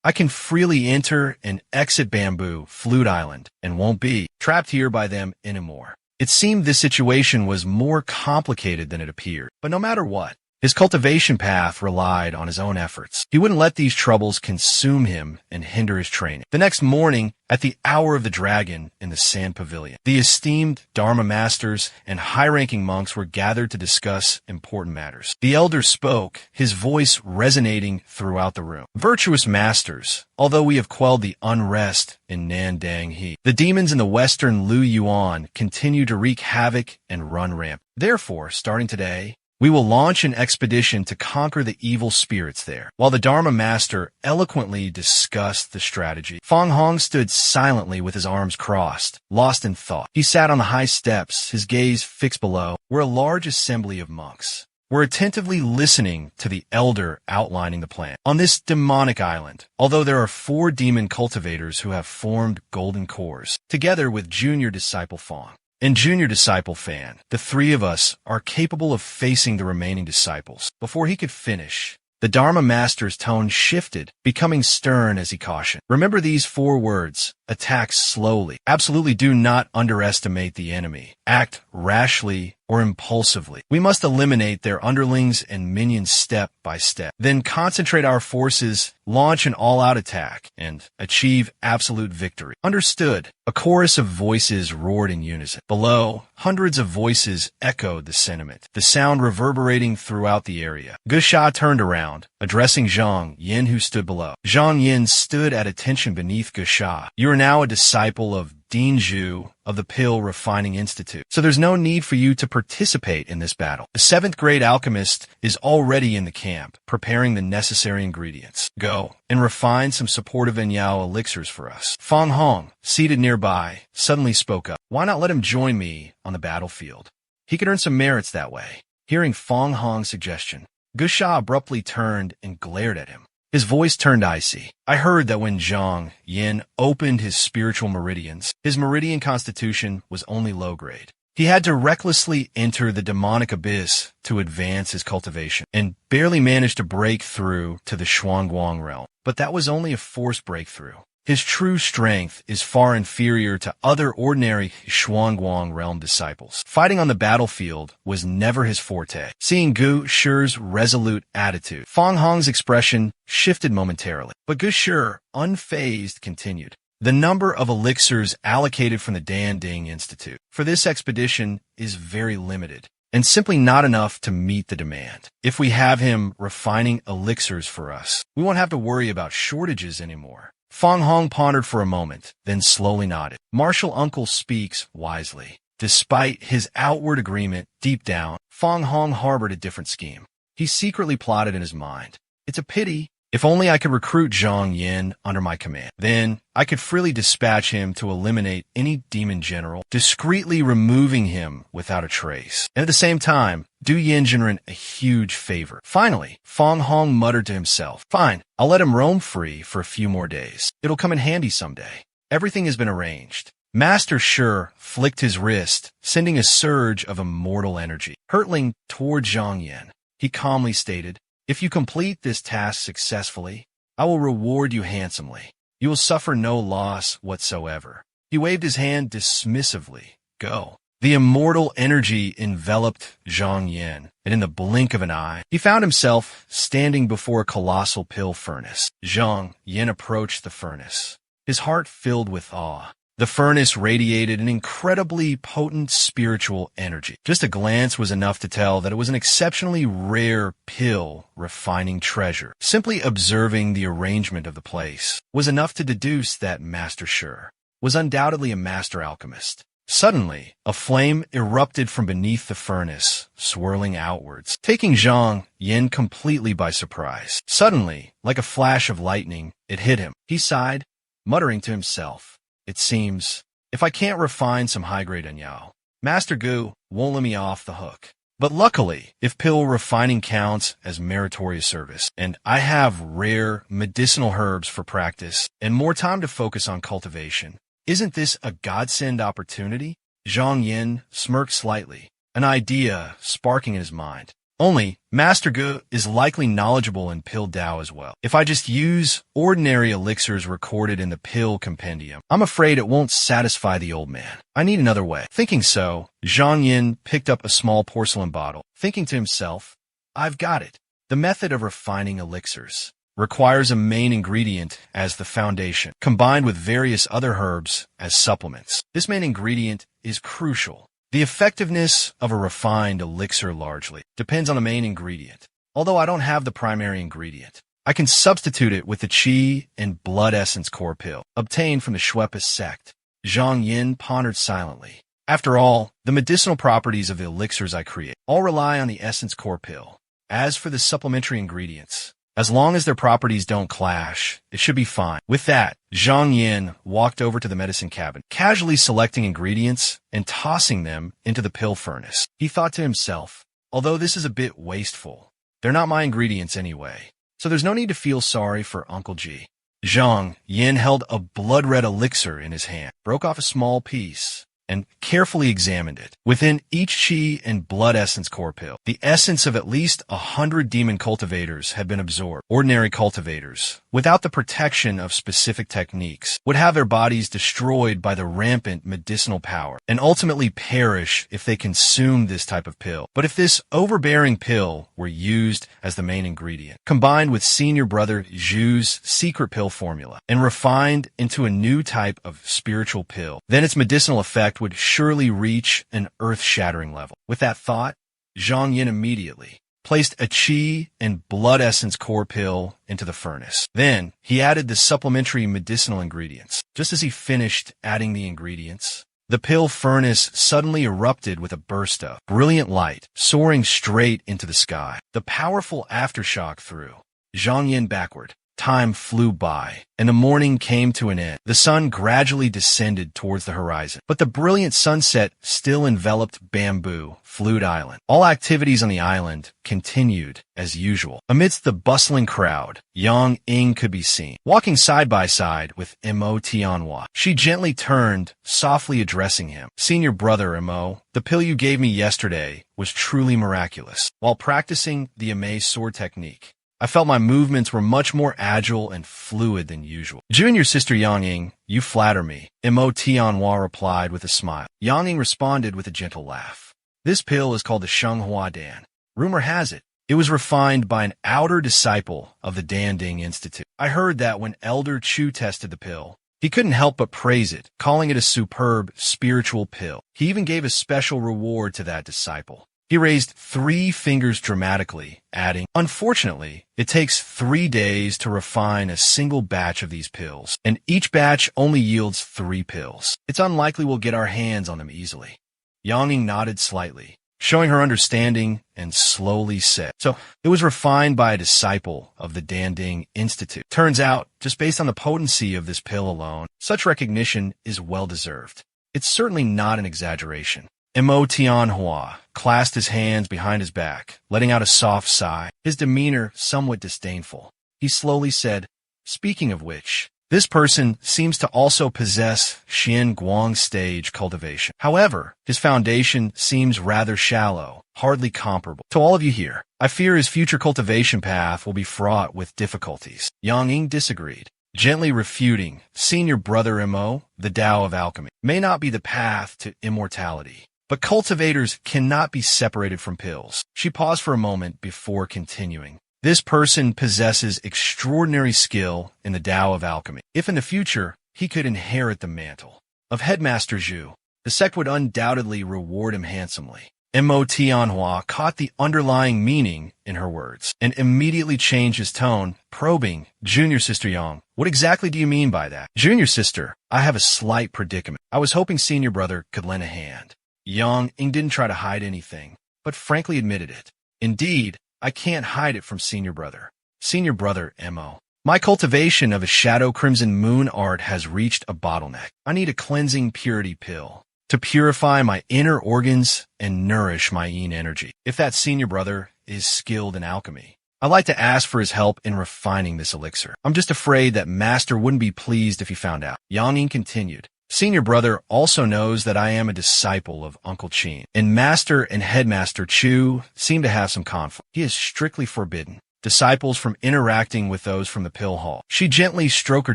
I can freely enter and exit Bamboo Flute Island and won't be trapped here by them anymore. It seemed this situation was more complicated than it appeared, but no matter what, his cultivation path relied on his own efforts. He wouldn't let these troubles consume him and hinder his training. The next morning, at the hour of the dragon in the Sand Pavilion, the esteemed Dharma masters and high-ranking monks were gathered to discuss important matters. The elder spoke, his voice resonating throughout the room. "Virtuous masters, although we have quelled the unrest in Nandang He, the demons in the western Lu Yuan continue to wreak havoc and run rampant. Therefore, starting today, we will launch an expedition to conquer the evil spirits there." While the Dharma master eloquently discussed the strategy, Fang Hong stood silently with his arms crossed, lost in thought. He sat on the high steps, his gaze fixed below, where a large assembly of monks were attentively listening to the elder outlining the plan. On this demonic island, although there are 4 demon cultivators who have formed golden cores, together with junior disciple Fang and junior disciple Fan, the 3 of us are capable of facing the remaining disciples. Before he could finish, the Dharma master's tone shifted, becoming stern as he cautioned. "Remember these 4 words. Attack slowly. Absolutely do not underestimate the enemy. Act rashly or impulsively. We must eliminate their underlings and minions step by step. Then concentrate our forces, launch an all-out attack, and achieve absolute victory. Understood. A chorus of voices roared in unison. Below, hundreds of voices echoed the sentiment, the sound reverberating throughout the area. Gusha turned around, addressing Zhang Yin, who stood below. Zhang Yin stood at attention beneath Gusha. You are now a disciple of Dean Zhu of the Pill Refining Institute, so there's no need for you to participate in this battle. The 7th grade alchemist is already in the camp, preparing the necessary ingredients. Go and refine some supportive Enyao elixirs for us. Fang Hong, seated nearby, suddenly spoke up. Why not let him join me on the battlefield? He could earn some merits that way. Hearing Fang Hong's suggestion, Gusha abruptly turned and glared at him. His voice turned icy. I heard that when Zhang Yin opened his spiritual meridians, his meridian constitution was only low grade. He had to recklessly enter the demonic abyss to advance his cultivation, and barely managed to break through to the Shuangguang realm. But that was only a forced breakthrough. His true strength is far inferior to other ordinary Shuangguang realm disciples. Fighting on the battlefield was never his forte. Seeing Gu Shi's resolute attitude, Fang Hong's expression shifted momentarily. But Gu Shi, unfazed, continued. The number of elixirs allocated from the Dan Ding Institute for this expedition is very limited, and simply not enough to meet the demand. If we have him refining elixirs for us, we won't have to worry about shortages anymore. Fang Hong pondered for a moment, then slowly nodded. Martial Uncle speaks wisely. Despite his outward agreement, deep down, Fang Hong harbored a different scheme. He secretly plotted in his mind. It's a pity. If only I could recruit Zhang Yin under my command. Then I could freely dispatch him to eliminate any demon general, discreetly removing him without a trace. And at the same time, do Yinjinren a huge favor. Finally, Fang Hong muttered to himself, Fine, I'll let him roam free for a few more days. It'll come in handy someday. Everything has been arranged. Master Shi flicked his wrist, sending a surge of immortal energy, hurtling toward Zhang Yin. He calmly stated, If you complete this task successfully, I will reward you handsomely. You will suffer no loss whatsoever. He waved his hand dismissively. Go. The immortal energy enveloped Zhang Yin, and in the blink of an eye, he found himself standing before a colossal pill furnace. Zhang Yin approached the furnace, his heart filled with awe. The furnace radiated an incredibly potent spiritual energy. Just a glance was enough to tell that it was an exceptionally rare pill refining treasure. Simply observing the arrangement of the place was enough to deduce that Master Shi was undoubtedly a master alchemist. Suddenly, a flame erupted from beneath the furnace, swirling outwards, taking Zhang Yin completely by surprise. Suddenly, like a flash of lightning, it hit him. He sighed, muttering to himself, It seems, if I can't refine some high-grade Enyao, Master Gu won't let me off the hook. But luckily, if pill refining counts as meritorious service, and I have rare medicinal herbs for practice, and more time to focus on cultivation, isn't this a godsend opportunity? Zhang Yin smirked slightly, an idea sparking in his mind. Only, Master Gu is likely knowledgeable in pill Dao as well. If I just use ordinary elixirs recorded in the pill compendium, I'm afraid it won't satisfy the old man. I need another way. Thinking so, Zhang Yin picked up a small porcelain bottle, thinking to himself, I've got it. The method of refining elixirs requires a main ingredient as the foundation, combined with various other herbs as supplements. This main ingredient is crucial. The effectiveness of a refined elixir largely depends on the main ingredient. Although I don't have the primary ingredient, I can substitute it with the qi and blood essence core pill, obtained from the Shuepa sect. Zhang Yin pondered silently. After all, the medicinal properties of the elixirs I create all rely on the essence core pill. As for the supplementary ingredients, as long as their properties don't clash, it should be fine. With that, Zhang Yin walked over to the medicine cabinet, casually selecting ingredients and tossing them into the pill furnace. He thought to himself, although this is a bit wasteful, they're not my ingredients anyway, so there's no need to feel sorry for Uncle G. Zhang Yin held a blood-red elixir in his hand, broke off a small piece, and carefully examined it. Within each Qi and blood essence core pill, the essence of at least 100 demon cultivators had been absorbed. Ordinary cultivators, without the protection of specific techniques, would have their bodies destroyed by the rampant medicinal power and ultimately perish if they consumed this type of pill. But if this overbearing pill were used as the main ingredient, combined with senior brother Zhu's secret pill formula, and refined into a new type of spiritual pill, then its medicinal effect would surely reach an earth-shattering level. With that thought, Zhang Yin immediately placed a Qi and blood essence core pill into the furnace. Then, he added the supplementary medicinal ingredients. Just as he finished adding the ingredients, the pill furnace suddenly erupted with a burst of brilliant light, soaring straight into the sky. The powerful aftershock threw Zhang Yin backward. Time flew by, and the morning came to an end. The sun gradually descended towards the horizon, but the brilliant sunset still enveloped Bamboo Flute Island. All activities on the island continued as usual. Amidst the bustling crowd, Yang Ying could be seen, walking side by side with MANHWA. She gently turned, softly addressing him. "Senior brother Mo, the pill you gave me yesterday was truly miraculous. While practicing the Amaze sword technique, I felt my movements were much more agile and fluid than usual." "Junior sister Yang Ying, you flatter me," MANHWA replied with a smile. Yang Ying responded with a gentle laugh. "This pill is called the Shenghua Dan. Rumor has it, it was refined by an outer disciple of the Danding Institute. I heard that when Elder Chu tested the pill, he couldn't help but praise it, calling it a superb spiritual pill. He even gave a special reward to that disciple." He raised 3 fingers dramatically, adding, "Unfortunately, it takes 3 days to refine a single batch of these pills, and each batch only yields 3 pills. It's unlikely we'll get our hands on them easily." Yang Ying nodded slightly, showing her understanding, and slowly said, "So, it was refined by a disciple of the Danding Institute. Turns out, just based on the potency of this pill alone, such recognition is well-deserved. It's certainly not an exaggeration." MANHWA clasped his hands behind his back, letting out a soft sigh, his demeanor somewhat disdainful. He slowly said, "Speaking of which, this person seems to also possess Xian Guang stage cultivation. However, his foundation seems rather shallow, hardly comparable to all of you here. I fear his future cultivation path will be fraught with difficulties." Yang Ying disagreed, gently refuting, "Senior brother Mo, the Tao of alchemy may not be the path to immortality, but cultivators cannot be separated from pills." She paused for a moment before continuing. "This person possesses extraordinary skill in the Tao of alchemy. If in the future he could inherit the mantle of Headmaster Zhu, the sect would undoubtedly reward him handsomely." MANHWA caught the underlying meaning in her words and immediately changed his tone, probing, "Junior sister Yang, what exactly do you mean by that?" "Junior sister, I have a slight predicament. I was hoping senior brother could lend a hand." Yang Ying didn't try to hide anything, but frankly admitted it. "Indeed, I can't hide it from senior brother. Senior brother Mo, my cultivation of a shadow crimson moon art has reached a bottleneck. I need a cleansing purity pill to purify my inner organs and nourish my yin energy. If that senior brother is skilled in alchemy, I'd like to ask for his help in refining this elixir. I'm just afraid that Master wouldn't be pleased if he found out." Yang Ying continued, "Senior brother also knows that I am a disciple of Uncle Qin, and Master and Headmaster Chu seem to have some conflict. He is strictly forbidden disciples from interacting with those from the pill hall." She gently stroked her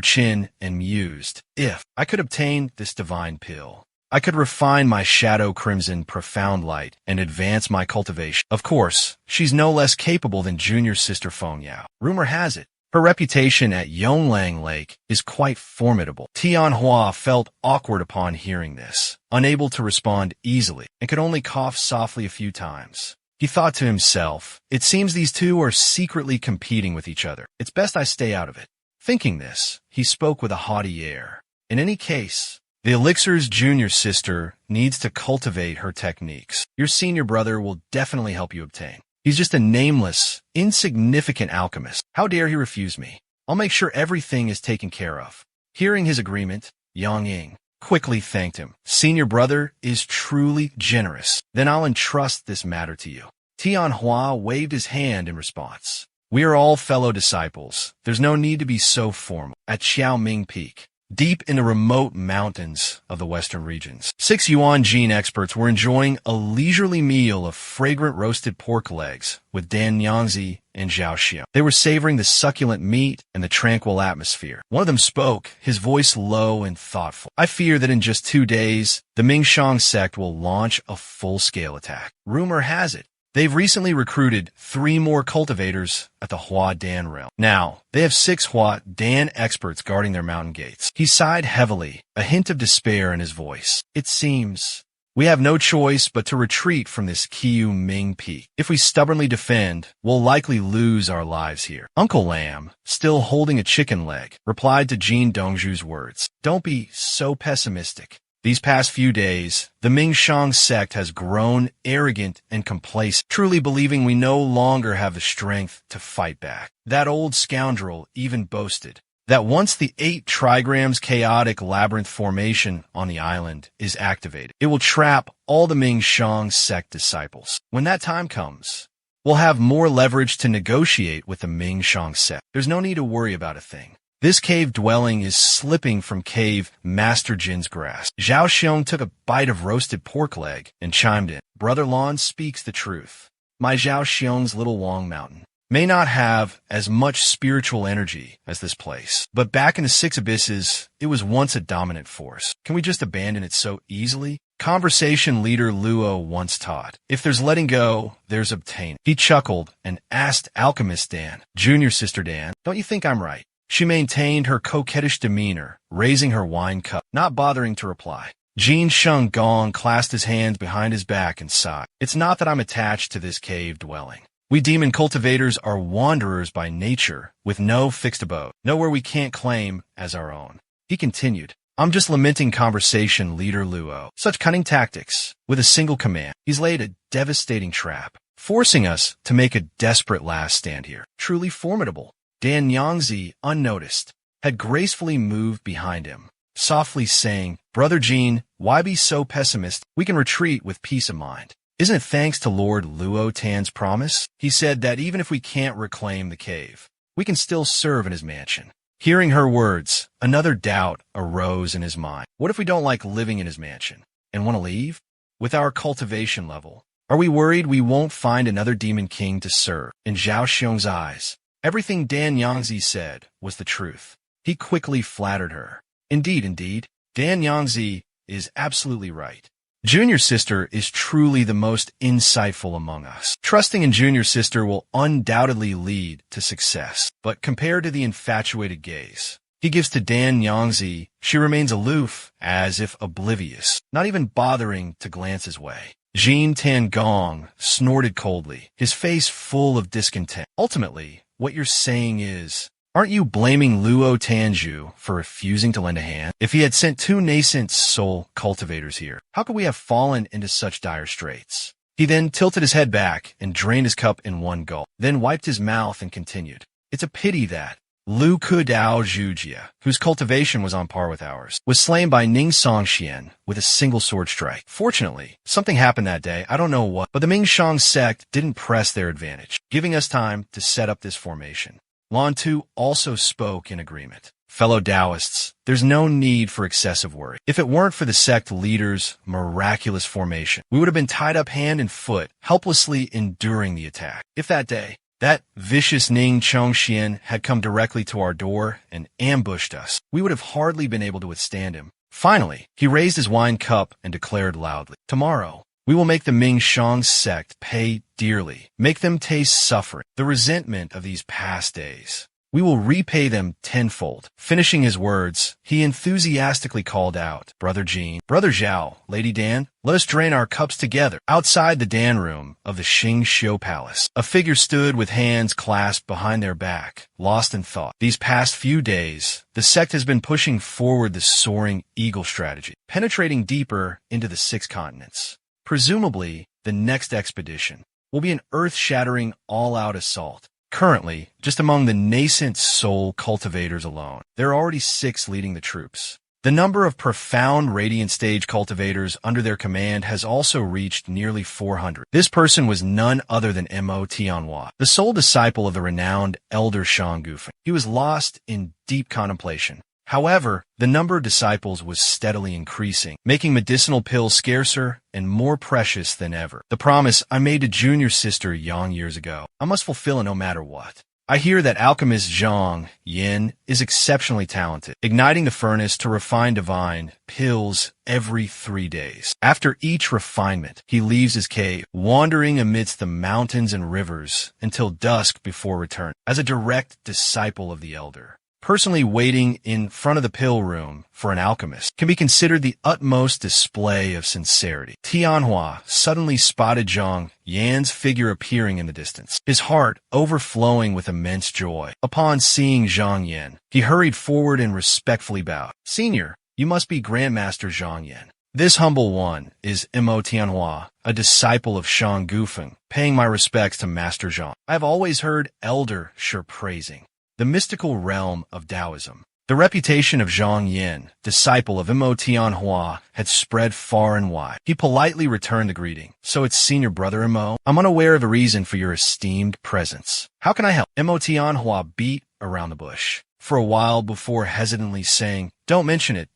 chin and mused, "If I could obtain this divine pill, I could refine my shadow crimson profound light and advance my cultivation. Of course, she's no less capable than junior sister Feng Yao. Rumor has it, her reputation at Yonglang Lake is quite formidable." Tianhua felt awkward upon hearing this, unable to respond easily, and could only cough softly a few times. He thought to himself, "It seems these two are secretly competing with each other. It's best I stay out of it." Thinking this, he spoke with a haughty air. "In any case, the elixir's junior sister needs to cultivate her techniques. Your senior brother will definitely help you obtain. He's just a nameless, insignificant alchemist. How dare he refuse me? I'll make sure everything is taken care of." Hearing his agreement, Yang Ying quickly thanked him. "Senior brother is truly generous. Then I'll entrust this matter to you." Tianhua waved his hand in response. "We are all fellow disciples. There's no need to be so formal." At Xiaoming Peak, deep in the remote mountains of the western regions. 6 Yuan Jin experts were enjoying a leisurely meal of fragrant roasted pork legs with Dan Yangzi and Zhao Xiong. They were savoring the succulent meat and the tranquil atmosphere. One of them spoke, his voice low and thoughtful. "I fear that in just 2 days, the Mingshang sect will launch a full-scale attack. Rumor has it they've recently recruited 3 more cultivators at the Hua Dan realm. Now, they have 6 Hua Dan experts guarding their mountain gates." He sighed heavily, a hint of despair in his voice. "It seems we have no choice but to retreat from this Qiu Ming peak. If we stubbornly defend, we'll likely lose our lives here." Uncle Lam, still holding a chicken leg, replied to Jin Dongzhu's words. "Don't be so pessimistic. These past few days, the Mingshang sect has grown arrogant and complacent, truly believing we no longer have the strength to fight back. That old scoundrel even boasted that once the 8 trigrams chaotic labyrinth formation on the island is activated, it will trap all the Mingshang sect disciples. When that time comes, we'll have more leverage to negotiate with the Mingshang sect. There's no need to worry about a thing. This cave dwelling is slipping from Cave Master Jin's grasp." Zhao Xiong took a bite of roasted pork leg and chimed in. "Brother Lon speaks the truth. My Zhao Xiong's little Wong Mountain may not have as much spiritual energy as this place, but back in the 6 abysses, it was once a dominant force. Can we just abandon it so easily?" Conversation leader Luo once taught, "If there's letting go, there's obtaining." He chuckled and asked Alchemist Dan, "Junior Sister Dan, don't you think I'm right?" She maintained her coquettish demeanor, raising her wine cup, not bothering to reply. Jin Sheng Gong clasped his hands behind his back and sighed. "It's not that I'm attached to this cave dwelling. We demon cultivators are wanderers by nature, with no fixed abode, nowhere we can't claim as our own." He continued, "I'm just lamenting conversation leader Luo. Such cunning tactics, with a single command. He's laid a devastating trap, forcing us to make a desperate last stand here. Truly formidable." Dan Yangzi, unnoticed, had gracefully moved behind him, softly saying, "Brother Jin, why be so pessimistic? We can retreat with peace of mind. Isn't it thanks to Lord Luo Tan's promise? He said that even if we can't reclaim the cave, we can still serve in his mansion." Hearing her words, another doubt arose in his mind. What if we don't like living in his mansion and want to leave? With our cultivation level, are we worried we won't find another demon king to serve? In Zhao Xiong's eyes, everything Dan Yangzi said was the truth. He quickly flattered her. Indeed, Dan Yangzi is absolutely right. Junior Sister is truly the most insightful among us. Trusting in Junior Sister will undoubtedly lead to success. But compared to the infatuated gaze he gives to Dan Yangzi, she remains aloof, as if oblivious, not even bothering to glance his way. Jin Tangong snorted coldly, his face full of discontent. "Ultimately, what you're saying is, aren't you blaming Luo Tanju for refusing to lend a hand? If he had sent 2 nascent soul cultivators here, how could we have fallen into such dire straits?" He then tilted his head back and drained his cup in one gulp, then wiped his mouth and continued, "It's a pity that Lu Kudao Zhujia, whose cultivation was on par with ours, was slain by Ning Songxian with a single sword strike. Fortunately, something happened that day, I don't know what, but the Mingshang sect didn't press their advantage, giving us time to set up this formation." Lan Tu also spoke in agreement. "Fellow Taoists, there's no need for excessive worry. If it weren't for the sect leader's miraculous formation, we would have been tied up hand and foot, helplessly enduring the attack. If that day, that vicious Ning Chongxian had come directly to our door and ambushed us, we would have hardly been able to withstand him." Finally, he raised his wine cup and declared loudly, "Tomorrow, we will make the Mingshang sect pay dearly, make them taste suffering, the resentment of these past days. We will repay them tenfold." Finishing his words, he enthusiastically called out, "Brother Jin, Brother Zhao, Lady Dan, let us drain our cups together." Outside the Dan room of the Xing Xiu Palace, a figure stood with hands clasped behind their back, lost in thought. These past few days, the sect has been pushing forward the soaring eagle strategy, penetrating deeper into the 6 continents. Presumably, the next expedition will be an earth-shattering all-out assault. Currently, just among the nascent soul cultivators alone, there are already 6 leading the troops. The number of profound radiant stage cultivators under their command has also reached nearly 400. This person was none other than Mo Tianhua, the sole disciple of the renowned Elder Shang Gufeng. He was lost in deep contemplation, However, the number of disciples was steadily increasing, making medicinal pills scarcer and more precious than ever. The promise I made to junior sister Yang years ago, I must fulfill it no matter what. I hear that alchemist Zhang Yin is exceptionally talented, igniting the furnace to refine divine pills every 3 days. After each refinement, he leaves his cave, wandering amidst the mountains and rivers until dusk before return. As a direct disciple of the elder, personally waiting in front of the pill room for an alchemist can be considered the utmost display of sincerity. Tianhua suddenly spotted Zhang Yan's figure appearing in the distance, his heart overflowing with immense joy. Upon seeing Zhang Yan, he hurried forward and respectfully bowed. "Senior, you must be Grandmaster Zhang Yan. This humble one is Mo Tianhua, a disciple of Shang Gufeng, paying my respects to Master Zhang. I have always heard Elder Shi praising the mystical realm of Taoism." The reputation of Zhang Yin, disciple of Mo Tianhua, had spread far and wide. He politely returned the greeting. "So it's senior brother Mo? I'm unaware of a reason for your esteemed presence. How can I help?" Mo Tianhua beat around the bush for a while before hesitantly saying, don't mention it.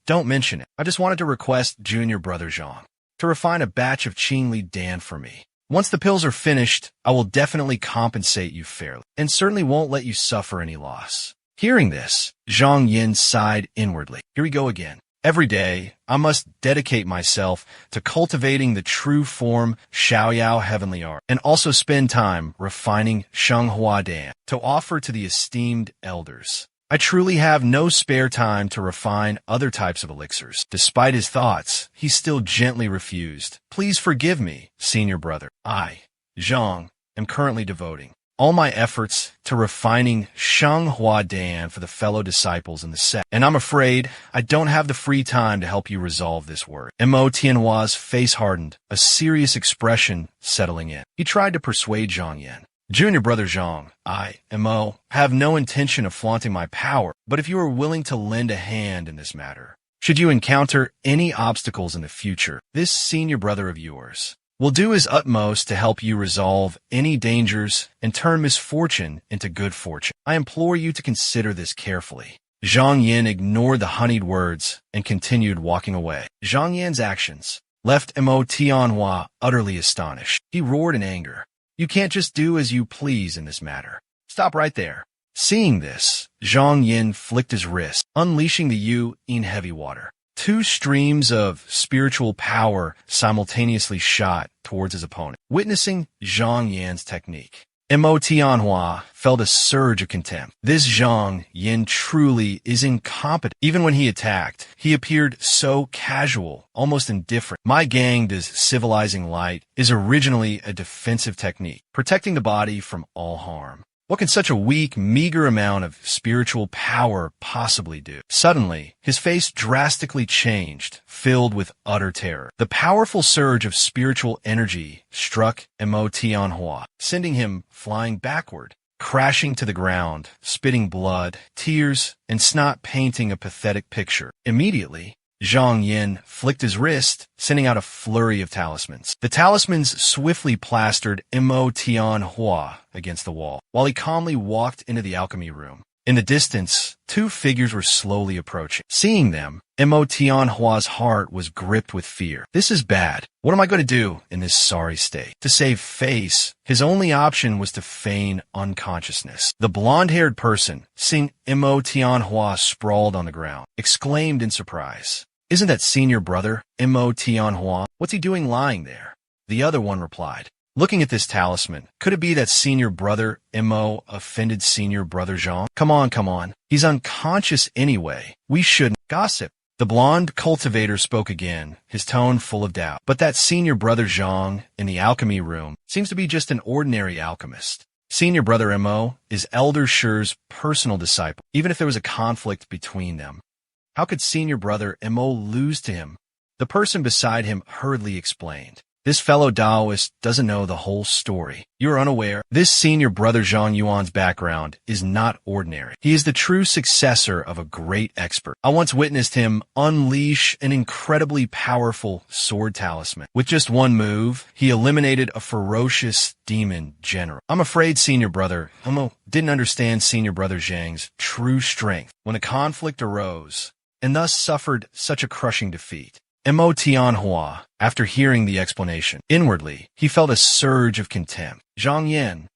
I just wanted to request junior brother Zhang to refine a batch of Qingli Dan for me. Once the pills are finished, I will definitely compensate you fairly, and certainly won't let you suffer any loss. Hearing this, Zhang Yin sighed inwardly. Here we go again. Every day, I must dedicate myself to cultivating the true form Xiaoyao heavenly art, and also spend time refining Shenghua Dan to offer to the esteemed elders. I truly have no spare time to refine other types of elixirs. Despite his thoughts, he still gently refused. Please forgive me, senior brother. I, Zhang, am currently devoting all my efforts to refining Shenghua Dan for the fellow disciples in the sect, and I'm afraid I don't have the free time to help you resolve this work. Mo Tianhua's face hardened, a serious expression settling in. He tried to persuade Zhang Yan. Junior brother Zhang, I, Mo, have no intention of flaunting my power, but if you are willing to lend a hand in this matter, should you encounter any obstacles in the future, this senior brother of yours will do his utmost to help you resolve any dangers and turn misfortune into good fortune. I implore you to consider this carefully. Zhang Yan ignored the honeyed words and continued walking away. Zhang Yan's actions left Mo Tianhua utterly astonished. He roared in anger. You can't just do as you please in this matter. Stop right there. Seeing this, Zhang Yin flicked his wrist, unleashing the Yu in heavy water. 2 streams of spiritual power simultaneously shot towards his opponent. Witnessing Zhang Yan's technique, Mo Tianhua felt a surge of contempt. This Zhang Yin truly is incompetent. Even when he attacked, he appeared so casual, almost indifferent. My ganged as civilizing light is originally a defensive technique, protecting the body from all harm. What can such a weak, meager amount of spiritual power possibly do? Suddenly, his face drastically changed, filled with utter terror. The powerful surge of spiritual energy struck Mo Tianhua, sending him flying backward, crashing to the ground, spitting blood, tears, and snot painting a pathetic picture. Immediately, Zhang Yin flicked his wrist, sending out a flurry of talismans. The talismans swiftly plastered Mo Tianhua against the wall, while he calmly walked into the alchemy room. In the distance, 2 figures were slowly approaching. Seeing them, Mo Tianhua's heart was gripped with fear. This is bad. What am I going to do in this sorry state? To save face, his only option was to feign unconsciousness. The blonde-haired person, seeing Mo Tianhua sprawled on the ground, exclaimed in surprise, "Isn't that senior brother, Mo Tianhua? What's he doing lying there?" The other one replied, "Looking at this talisman, could it be that senior brother Mo offended senior brother Zhang? Come on. He's unconscious anyway. We shouldn't gossip." The blonde cultivator spoke again, his tone full of doubt. "But that senior brother Zhang in the alchemy room seems to be just an ordinary alchemist. Senior brother Mo is Elder Shi's personal disciple. Even if there was a conflict between them, how could senior brother Mo lose to him?" The person beside him hurriedly explained, This fellow Taoist doesn't know the whole story. You're unaware. This senior brother Zhang Yuan's background is not ordinary. He is the true successor of a great expert. I once witnessed him unleash an incredibly powerful sword talisman. With just one move, he eliminated a ferocious demon general. I'm afraid senior brother Hemo didn't understand senior brother Zhang's true strength when a conflict arose, and thus suffered such a crushing defeat. MANHWA, after hearing the explanation, inwardly, he felt a surge of contempt. Zhang Yan,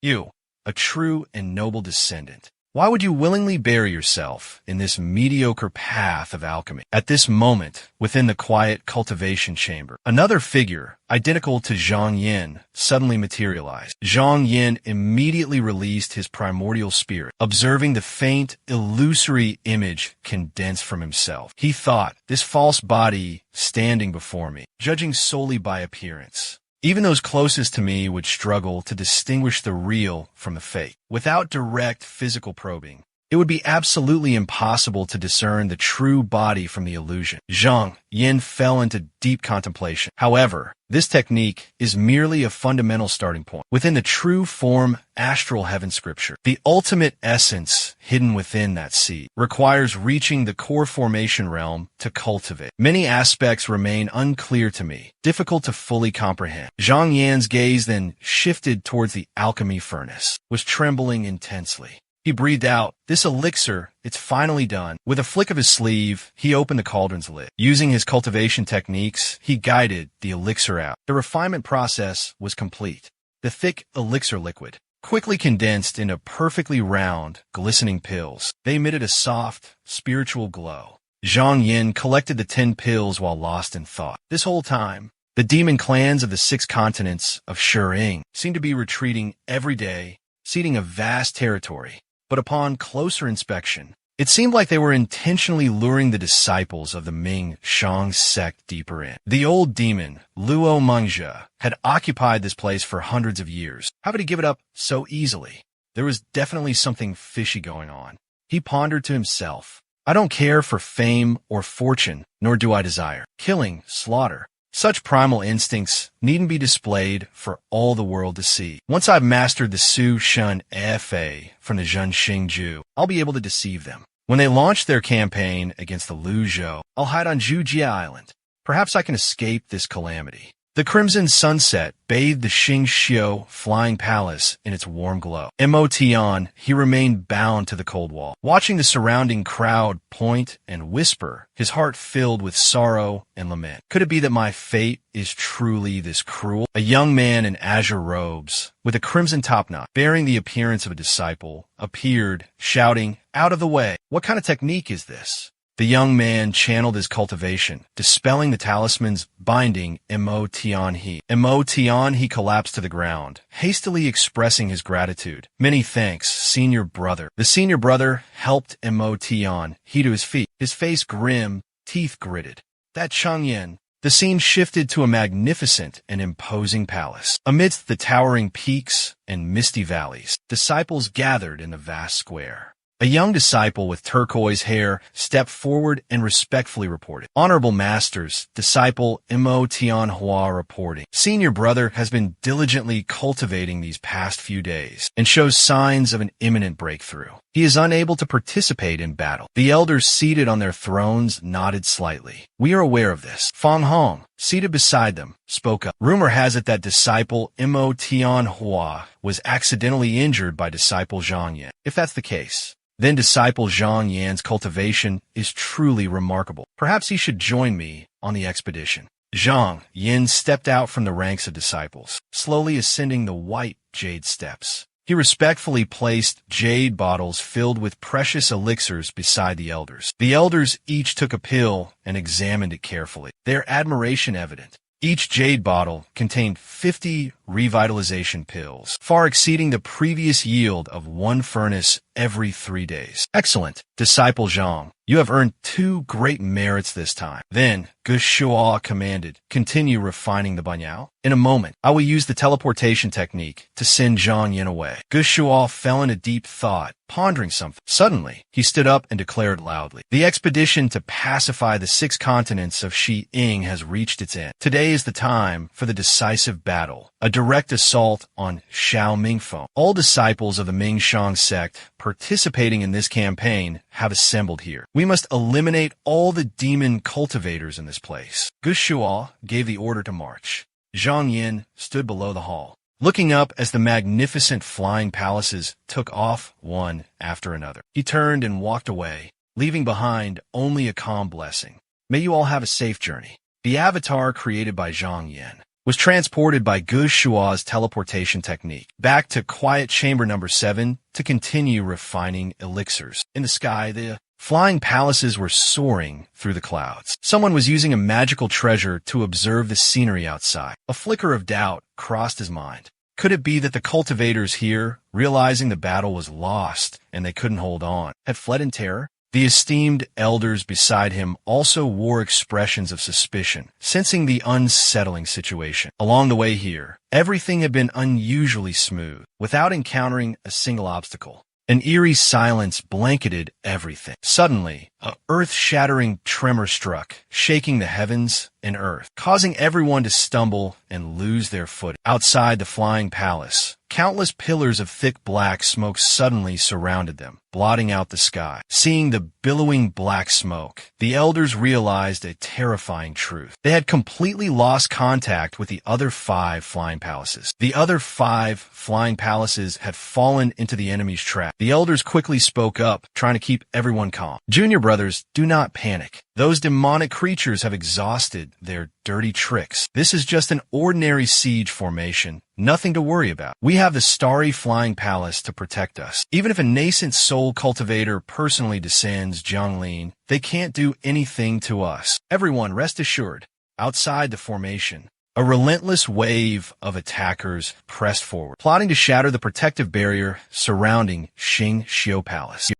you, a true and noble descendant, why would you willingly bury yourself in this mediocre path of alchemy? At this moment, within the quiet cultivation chamber, another figure, identical to Zhang Yin, suddenly materialized. Zhang Yin immediately released his primordial spirit, observing the faint, illusory image condensed from himself. He thought, this false body standing before me, judging solely by appearance. Even those closest to me would struggle to distinguish the real from the fake. Without direct physical probing, it would be absolutely impossible to discern the true body from the illusion. Zhang Yin fell into deep contemplation. However, this technique is merely a fundamental starting point. Within the true form astral heaven scripture, the ultimate essence hidden within that seed requires reaching the core formation realm to cultivate. Many aspects remain unclear to me, difficult to fully comprehend. Zhang Yan's gaze then shifted towards the alchemy furnace, was trembling intensely. He breathed out, this elixir, it's finally done. With a flick of his sleeve, he opened the cauldron's lid. Using his cultivation techniques, he guided the elixir out. The refinement process was complete. The thick elixir liquid quickly condensed into perfectly round, glistening pills. They emitted a soft, spiritual glow. Zhang Yin collected the 10 pills while lost in thought. This whole time, the demon clans of the 6 continents of Shiring seemed to be retreating every day, ceding a vast territory. But upon closer inspection, it seemed like they were intentionally luring the disciples of the Ming Shang sect deeper in. The old demon, Luo Mengzhe, had occupied this place for hundreds of years. How could he give it up so easily? There was definitely something fishy going on. He pondered to himself, I don't care for fame or fortune, nor do I desire killing, slaughter. Such primal instincts needn't be displayed for all the world to see. Once I've mastered the Su Shun Fa from the Zhenxing Ju, I'll be able to deceive them. When they launch their campaign against the Lu Zhou, I'll hide on Zhujia Island. Perhaps I can escape this calamity. The crimson sunset bathed the Xingxiu flying palace in its warm glow. Motian, he remained bound to the cold wall. Watching the surrounding crowd point and whisper, his heart filled with sorrow and lament. Could it be that my fate is truly this cruel? A young man in azure robes, with a crimson topknot, bearing the appearance of a disciple, appeared, shouting, out of the way. What kind of technique is this? The young man channeled his cultivation, dispelling the talisman's binding Motian he. Motian he collapsed to the ground, hastily expressing his gratitude. Many thanks, senior brother. The senior brother helped Motian he to his feet, his face grim, teeth gritted. That Changyan. The scene shifted to a magnificent and imposing palace. Amidst the towering peaks and misty valleys, disciples gathered in the vast square. A young disciple with turquoise hair stepped forward and respectfully reported. Honorable Masters, disciple Motianhua reporting. Senior brother has been diligently cultivating these past few days and shows signs of an imminent breakthrough. He is unable to participate in battle. The elders seated on their thrones nodded slightly. We are aware of this. Fang Hong, seated beside them, spoke up. Rumor has it that disciple Motianhua was accidentally injured by disciple Zhang Yan. If that's the case, then disciple Zhang Yan's cultivation is truly remarkable. Perhaps he should join me on the expedition. Zhang Yan stepped out from the ranks of disciples, slowly ascending the white jade steps. He respectfully placed jade bottles filled with precious elixirs beside the elders. The elders each took a pill and examined it carefully, their admiration evident. Each jade bottle contained 50 revitalization pills, far exceeding the previous yield of one furnace every 3 days. Excellent, Disciple Zhang. You have earned 2 great merits this time. Then, Gu Shuo commanded, continue refining the banyao. In a moment, I will use the teleportation technique to send Zhang Yin away. Gu Shuo fell into deep thought, pondering something. Suddenly, he stood up and declared loudly, the expedition to pacify the 6 continents of Shi Ying has reached its end. Today is the time for the decisive battle, a direct assault on Xiao Mingfeng. All disciples of the Mingshang sect participating in this campaign have assembled here. We must eliminate all the demon cultivators in this place. Gu Shuo gave the order to march. Zhang Yin stood below the hall, looking up as the magnificent flying palaces took off one after another. He turned and walked away, leaving behind only a calm blessing. May you all have a safe journey. The avatar created by Zhang Yin was transported by Gu Shuo's teleportation technique back to quiet chamber number 7 to continue refining elixirs. In the sky, the flying palaces were soaring through the clouds. Someone was using a magical treasure to observe the scenery outside. A flicker of doubt crossed his mind. Could it be that the cultivators here, realizing the battle was lost and they couldn't hold on, had fled in terror? The esteemed elders beside him also wore expressions of suspicion, sensing the unsettling situation. Along the way here, everything had been unusually smooth, without encountering a single obstacle. An eerie silence blanketed everything. Suddenly, a earth-shattering tremor struck, shaking the heavens and earth, causing everyone to stumble and lose their footing. Outside the flying palace, countless pillars of thick black smoke suddenly surrounded them, blotting out the sky. Seeing the billowing black smoke, the elders realized a terrifying truth. They had completely lost contact with the other 5 flying palaces. The other 5 flying palaces had fallen into the enemy's trap. The elders quickly spoke up, trying to keep everyone calm. Junior brothers, do not panic. Those demonic creatures have exhausted their dirty tricks. This is just an ordinary siege formation, nothing to worry about. We have the starry flying palace to protect us. Even if a nascent soul cultivator personally descends Jianglin, they can't do anything to us. Everyone rest assured. Outside the formation, a relentless wave of attackers pressed forward, plotting to shatter the protective barrier surrounding Xing Xiu Palace.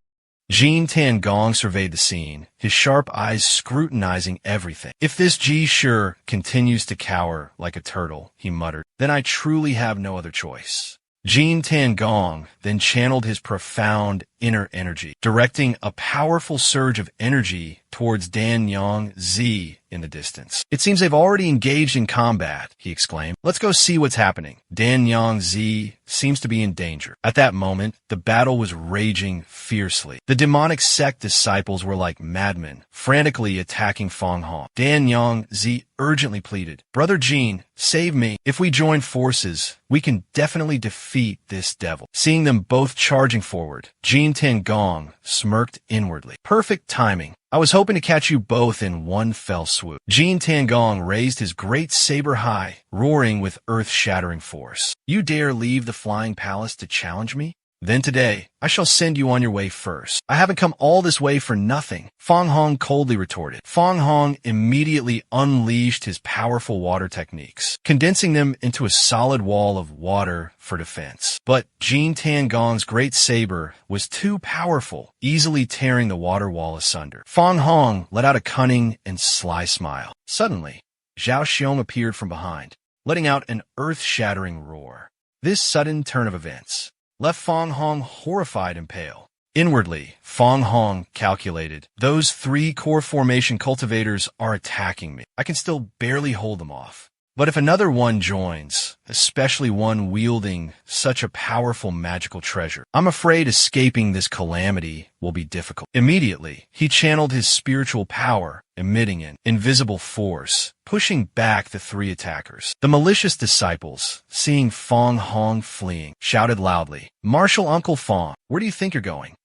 Jin Tiangong surveyed the scene, his sharp eyes scrutinizing everything. If this Ji Shi continues to cower like a turtle, he muttered, then I truly have no other choice. Jin Tiangong then channeled his profound inner energy, directing a powerful surge of energy towards Danyang Zi in the distance. It seems they've already engaged in combat, he exclaimed. Let's go see what's happening. Danyang Zi seems to be in danger. At that moment, the battle was raging fiercely. The demonic sect disciples were like madmen, frantically attacking Feng Hong. Danyang Zi urgently pleaded, Brother Jin, save me. If we join forces, we can definitely defeat this devil. Seeing them both charging forward, Jin Tiangong smirked inwardly. Perfect timing. I was hoping to catch you both in one fell swoop. Jin Tiangong raised his great saber high, roaring with earth-shattering force. You dare leave the flying palace to challenge me? Then today, I shall send you on your way first. I haven't come all this way for nothing, Feng Hong coldly retorted. Feng Hong immediately unleashed his powerful water techniques, condensing them into a solid wall of water for defense. But Jin Tiangong's great saber was too powerful, easily tearing the water wall asunder. Feng Hong let out a cunning and sly smile. Suddenly, Zhao Xiong appeared from behind, letting out an earth-shattering roar. This sudden turn of events left Feng Hong horrified and pale. Inwardly, Feng Hong calculated, those 3 core formation cultivators are attacking me. I can still barely hold them off. But if another one joins, especially one wielding such a powerful magical treasure, I'm afraid escaping this calamity will be difficult. Immediately, he channeled his spiritual power, emitting an invisible force, pushing back the 3 attackers. The malicious disciples, seeing Feng Hong fleeing, shouted loudly, Martial Uncle Feng, where do you think you're going?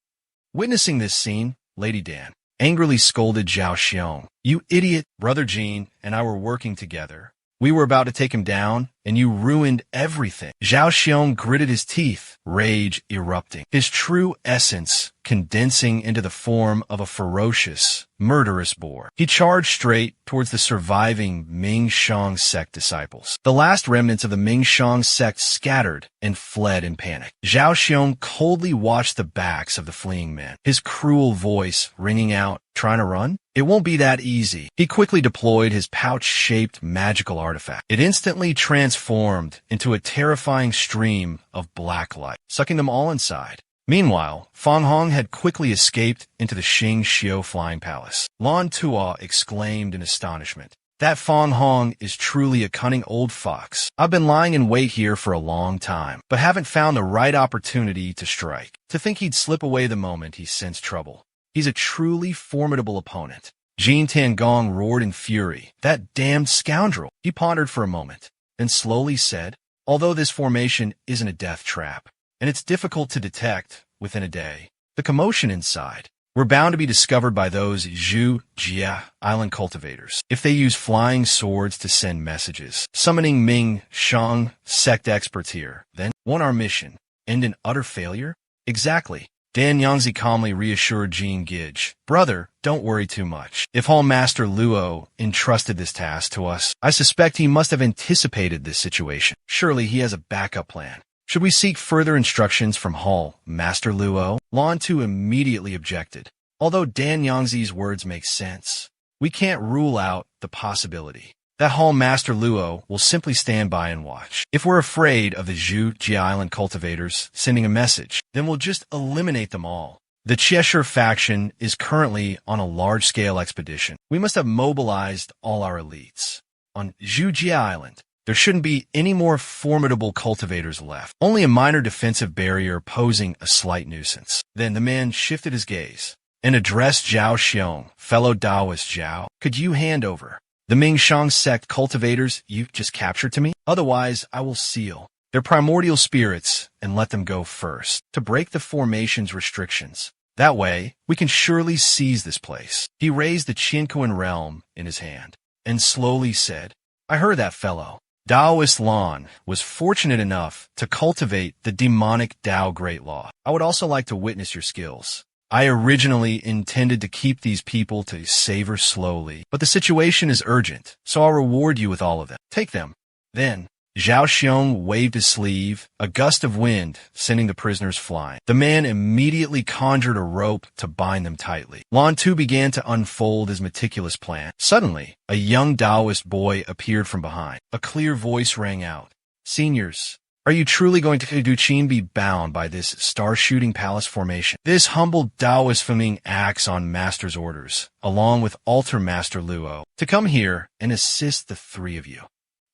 Witnessing this scene, Lady Dan angrily scolded Zhao Xiong. You idiot! Brother Jin and I were working together. We were about to take him down, and you ruined everything. Zhao Xiong gritted his teeth, rage erupting, his true essence condensing into the form of a ferocious, murderous boar. He charged straight towards the surviving Ming Shang sect disciples. The last remnants of the Ming Shang sect scattered and fled in panic. Zhao Xiong coldly watched the backs of the fleeing men, his cruel voice ringing out, "Trying to run? It won't be that easy." He quickly deployed his pouch-shaped magical artifact. It instantly transformed into a terrifying stream of black light, sucking them all inside. Meanwhile, Fang Hong had quickly escaped into the Xing Xiu flying palace. Lan Tua exclaimed in astonishment. "That Fang Hong is truly a cunning old fox. I've been lying in wait here for a long time, but haven't found the right opportunity to strike." To think he'd slip away the moment he sensed trouble. He's a truly formidable opponent. Jin Tiangong roared in fury. "That damned scoundrel!" He pondered for a moment, then slowly said, "Although this formation isn't a death trap, and it's difficult to detect within a day, the commotion inside, we're bound to be discovered by those Zhu Jia island cultivators. If they use flying swords to send messages, summoning Ming Shang sect experts here, then won't our mission end in utter failure?" "Exactly." Dan Yangzi calmly reassured Jean Gidge. "Brother, don't worry too much. If Hall Master Luo entrusted this task to us, I suspect he must have anticipated this situation. Surely he has a backup plan. Should we seek further instructions from Hall Master Luo?" Lan Tu immediately objected. "Although Dan Yangzi's words make sense, we can't rule out the possibility that Hall Master Luo will simply stand by and watch. If we're afraid of the Zhu Jia Island cultivators sending a message, then we'll just eliminate them all. The Cheshire faction is currently on a large-scale expedition. We must have mobilized all our elites. On Zhu Jia Island, there shouldn't be any more formidable cultivators left, only a minor defensive barrier posing a slight nuisance." Then the man shifted his gaze and addressed Zhao Xiong. "Fellow Taoist Zhao, could you hand over the Ming Shang sect cultivators you just captured to me? Otherwise, I will seal their primordial spirits and let them go first, to break the formation's restrictions. That way, we can surely seize this place." He raised the Qinkuan realm in his hand and slowly said, "I heard that fellow. Taoist Lan was fortunate enough to cultivate the demonic Tao Great Law. I would also like to witness your skills. I originally intended to keep these people to savor slowly, but the situation is urgent, so I'll reward you with all of them. Take them." Then, Zhao Xiong waved his sleeve, a gust of wind sending the prisoners flying. The man immediately conjured a rope to bind them tightly. Lan Tu began to unfold his meticulous plan. Suddenly, a young Taoist boy appeared from behind. A clear voice rang out. "Seniors, are you truly going to do Qin be bound by this star-shooting palace formation? This humble Taoist Faming acts on Master's orders, along with Altar Master Luo, to come here and assist the three of you."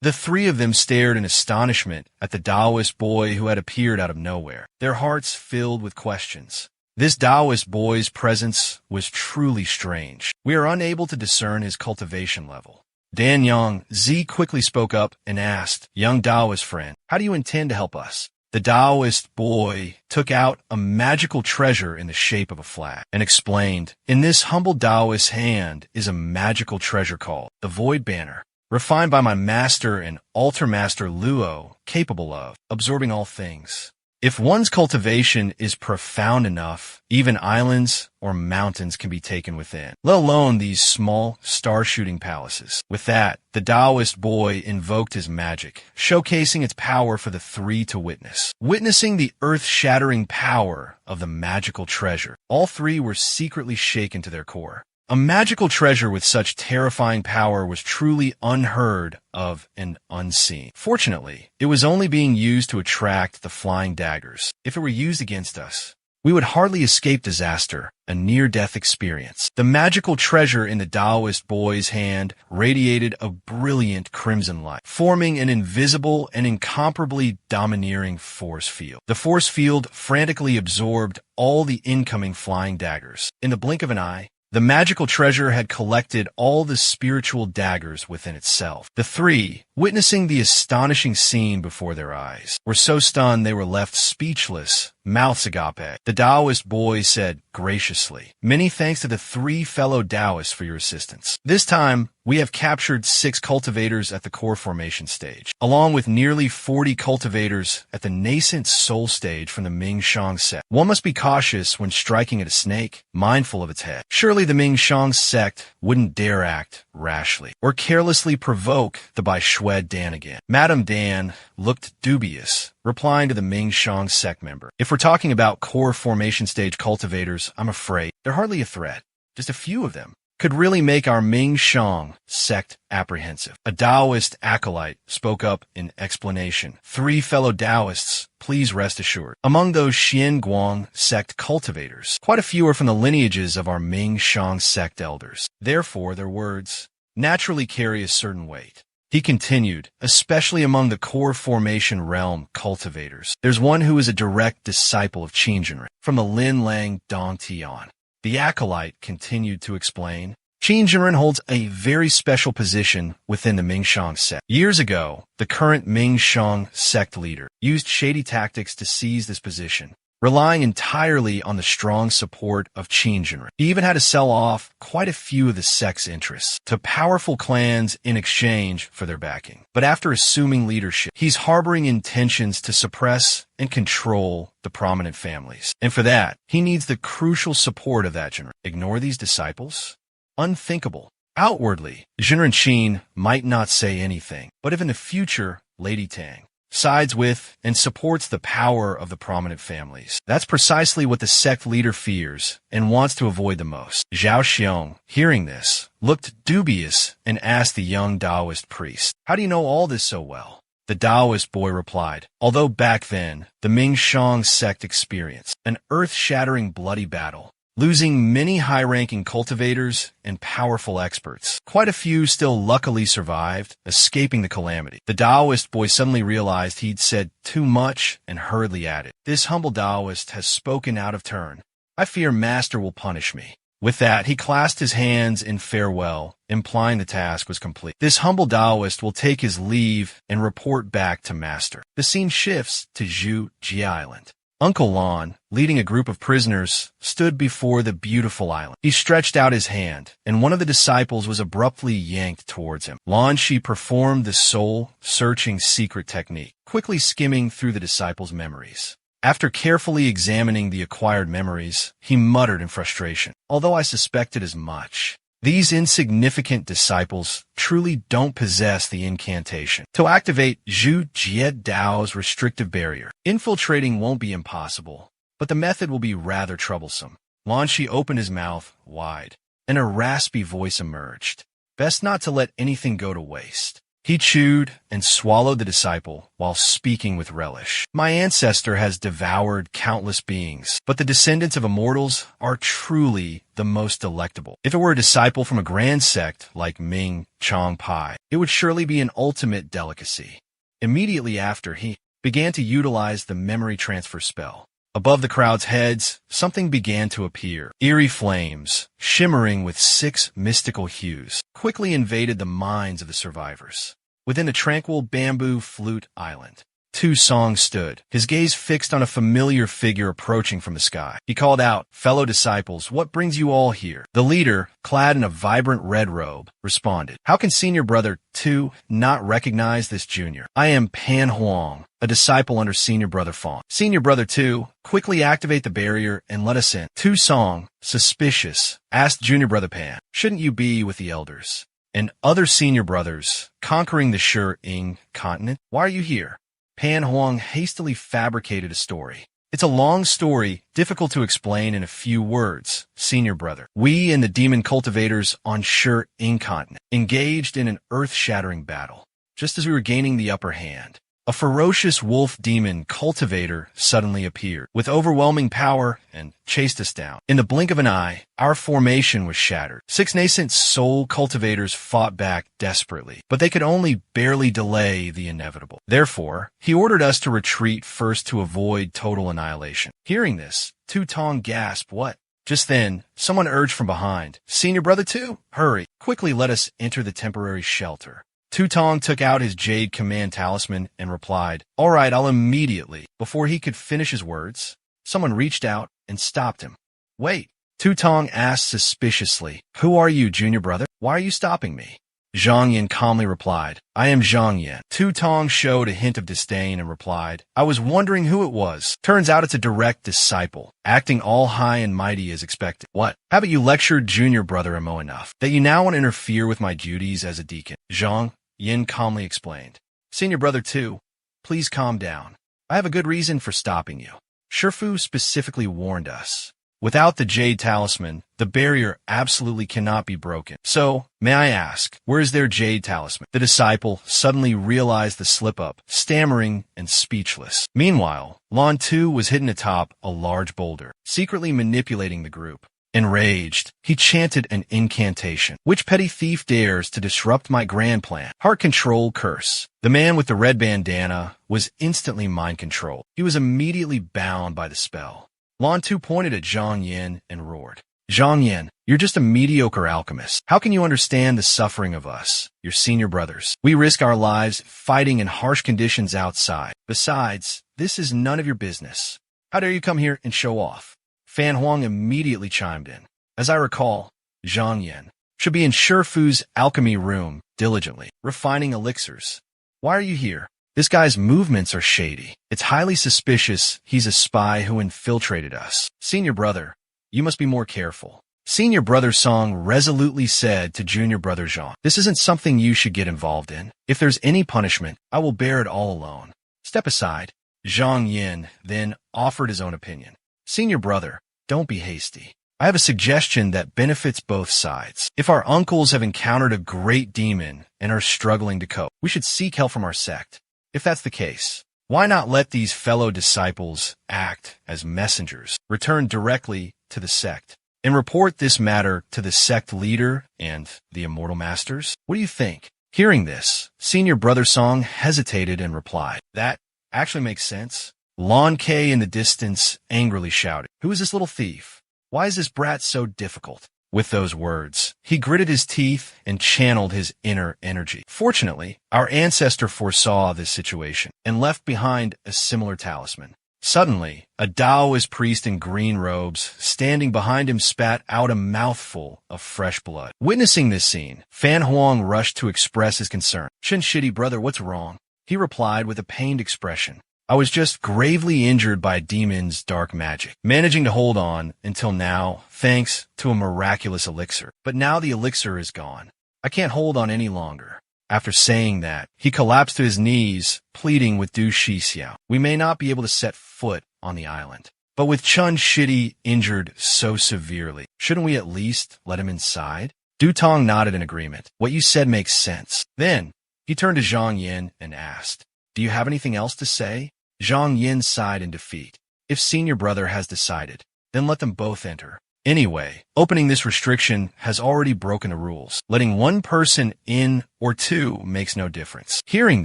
The three of them stared in astonishment at the Taoist boy who had appeared out of nowhere, their hearts filled with questions. This Taoist boy's presence was truly strange. "We are unable to discern his cultivation level." Dan Yang Zi quickly spoke up and asked, "Young Taoist friend, how do you intend to help us?" The Taoist boy took out a magical treasure in the shape of a flag and explained, "In this humble Taoist hand is a magical treasure called the Void Banner, refined by my master and altar master Luo, capable of absorbing all things. If one's cultivation is profound enough, even islands or mountains can be taken within, let alone these small star-shooting palaces." With that, the Taoist boy invoked his magic, showcasing its power for the three to witness. Witnessing the earth-shattering power of the magical treasure, all three were secretly shaken to their core. A magical treasure with such terrifying power was truly unheard of and unseen. Fortunately, it was only being used to attract the flying daggers. If it were used against us, we would hardly escape disaster, a near-death experience. The magical treasure in the Taoist boy's hand radiated a brilliant crimson light, forming an invisible and incomparably domineering force field. The force field frantically absorbed all the incoming flying daggers. In the blink of an eye, the magical treasure had collected all the spiritual daggers within itself. The three witnessing the astonishing scene before their eyes. Were so stunned they were left speechless, mouths agape. The Taoist boy said graciously, "Many thanks to the 3 fellow Taoists for your assistance. This time, we have captured 6 cultivators at the core formation stage, along with nearly 40 cultivators at the nascent soul stage from the Ming Shang sect. One must be cautious when striking at a snake, mindful of its head. Surely the Ming Shang sect wouldn't dare act rashly, or carelessly provoke the Bai Shwed Dan again." Madame Dan looked dubious, replying to the Ming Shang sect member, "If we're talking about core formation stage cultivators, I'm afraid they're hardly a threat. Just a few of them could really make our Ming Shang sect apprehensive." A Taoist acolyte spoke up in explanation. "3 fellow Taoists, please rest assured. Among those Xian Guang sect cultivators, quite a few are from the lineages of our Ming Shang sect elders. Therefore, their words naturally carry a certain weight." He continued, "Especially among the core formation realm cultivators. There's one who is a direct disciple of Qinjinren, from the Lin Lang Dong Tian." The acolyte continued to explain, "Qinjinren holds a very special position within the Ming Shang sect. Years ago, the current Ming Shang sect leader used shady tactics to seize this position, relying entirely on the strong support of Qinjinren. He even had to sell off quite a few of the sect's interests to powerful clans in exchange for their backing. But after assuming leadership, he's harboring intentions to suppress and control the prominent families. And for that, he needs the crucial support of that generation. Ignore these disciples? Unthinkable. Outwardly, Jinren Qin might not say anything, but if in the future, Lady Tang sides with and supports the power of the prominent families, that's precisely what the sect leader fears and wants to avoid the most." Zhao Xiong, hearing this, looked dubious and asked the young Taoist priest, "How do you know all this so well?" The Taoist boy replied, "Although back then, the Ming Shang sect experienced an earth-shattering bloody battle, losing many high-ranking cultivators and powerful experts. Quite a few still luckily survived, escaping the calamity." The Taoist boy suddenly realized he'd said too much and hurriedly added, "This humble Taoist has spoken out of turn. I fear Master will punish me." With that, he clasped his hands in farewell, implying the task was complete. This humble Taoist will take his leave and report back to Master. The scene shifts to Zhu Ji Island. Uncle Lon, leading a group of prisoners, stood before the beautiful island. He stretched out his hand, and one of the disciples was abruptly yanked towards him. Lon Shi performed the soul-searching secret technique, quickly skimming through the disciple's memories. After carefully examining the acquired memories, he muttered in frustration, "Although I suspected as much, these insignificant disciples truly don't possess the incantation to activate Zhu Jie Dao's restrictive barrier. Infiltrating won't be impossible, but the method will be rather troublesome." Lan Shi opened his mouth wide, and a raspy voice emerged. "Best not to let anything go to waste." He chewed and swallowed the disciple while speaking with relish. "My ancestor has devoured countless beings, but the descendants of immortals are truly the most delectable. If it were a disciple from a grand sect like Ming Chong Pai, it would surely be an ultimate delicacy." Immediately after, he began to utilize the memory transfer spell. Above the crowd's heads, something began to appear. Eerie flames, shimmering with 6 mystical hues, quickly invaded the minds of the survivors. Within a tranquil bamboo flute island, Tu Song stood, his gaze fixed on a familiar figure approaching from the sky. He called out, "Fellow disciples, what brings you all here?" The leader, clad in a vibrant red robe, responded, "How can senior brother Tu not recognize this junior? I am Pan Huang, a disciple under senior brother Fong. Senior brother Tu, quickly activate the barrier and let us in." Tu Song, suspicious, asked junior brother Pan, "Shouldn't you be with the elders and other senior brothers conquering the Shi-Ing continent? Why are you here?" Pan Huang hastily fabricated a story. "It's a long story, difficult to explain in a few words, senior brother. We and the demon cultivators on Shi-Ing continent engaged in an earth-shattering battle. Just as we were gaining the upper hand, a ferocious wolf demon cultivator suddenly appeared with overwhelming power and chased us down. In the blink of an eye, our formation was shattered. 6 nascent soul cultivators fought back desperately, but they could only barely delay the inevitable. Therefore, he ordered us to retreat first to avoid total annihilation." Hearing this, Tu Tong gasped, "What?" Just then, someone urged from behind, "Senior brother Tu, hurry, quickly let us enter the temporary shelter. Tu Tong took out his jade command talisman and replied, "All right, I'll immediately." Before he could finish his words, someone reached out and stopped him. "Wait." Tu Tong asked suspiciously, "Who are you, junior brother? Why are you stopping me?" Zhang Yin calmly replied, "I am Zhang Yin." Tu Tong showed a hint of disdain and replied, "I was wondering who it was. Turns out it's a direct disciple, acting all high and mighty as expected. What? Haven't you lectured junior brother Amo enough, that you now want to interfere with my duties as a deacon?" Zhang Yin calmly explained, "Senior brother Tu, please calm down. I have a good reason for stopping you. Shifu specifically warned us. Without the Jade Talisman, the barrier absolutely cannot be broken. So, may I ask, where is their Jade Talisman?" The disciple suddenly realized the slip-up, stammering and speechless. Meanwhile, Lan Tu was hidden atop a large boulder, secretly manipulating the group. Enraged, he chanted an incantation. "Which petty thief dares to disrupt my grand plan? Heart control curse." The man with the red bandana was instantly mind-controlled. He was immediately bound by the spell. Lan Tu pointed at Zhang Yin and roared, "Zhang Yin, you're just a mediocre alchemist. How can you understand the suffering of us, your senior brothers? We risk our lives fighting in harsh conditions outside. Besides, this is none of your business. How dare you come here and show off?" Fan Huang immediately chimed in. "As I recall, Zhang Yin should be in Shifu's alchemy room diligently, refining elixirs. Why are you here? This guy's movements are shady. It's highly suspicious he's a spy who infiltrated us. Senior brother, you must be more careful." Senior brother Song resolutely said to junior brother Zhang, "This isn't something you should get involved in. If there's any punishment, I will bear it all alone. Step aside." Zhang Yin then offered his own opinion. "Senior brother, don't be hasty. I have a suggestion that benefits both sides. If our uncles have encountered a great demon and are struggling to cope, we should seek help from our sect. If that's the case, why not let these fellow disciples act as messengers, return directly to the sect, and report this matter to the sect leader and the immortal masters? What do you think?" Hearing this, senior brother Song hesitated and replied, "That actually makes sense." Lan Ke in the distance angrily shouted, "Who is this little thief? Why is this brat so difficult?" With those words, he gritted his teeth and channeled his inner energy. Fortunately, our ancestor foresaw this situation and left behind a similar talisman. Suddenly, a Taoist priest in green robes, standing behind him, spat out a mouthful of fresh blood. Witnessing this scene, Fan Huang rushed to express his concern. "Shin Shitty brother, what's wrong?" He replied with a pained expression. "I was just gravely injured by a demon's dark magic, managing to hold on until now thanks to a miraculous elixir. But now the elixir is gone. I can't hold on any longer." After saying that, he collapsed to his knees, pleading with Du Shixiao, "We may not be able to set foot on the island, but with Chun Shitty injured so severely, shouldn't we at least let him inside?" Du Tong nodded in agreement. "What you said makes sense." Then, he turned to Zhang Yin and asked, "Do you have anything else to say?" Zhang Yin sighed in defeat. "If senior brother has decided, then let them both enter. Anyway, opening this restriction has already broken the rules. Letting one person in or two makes no difference." Hearing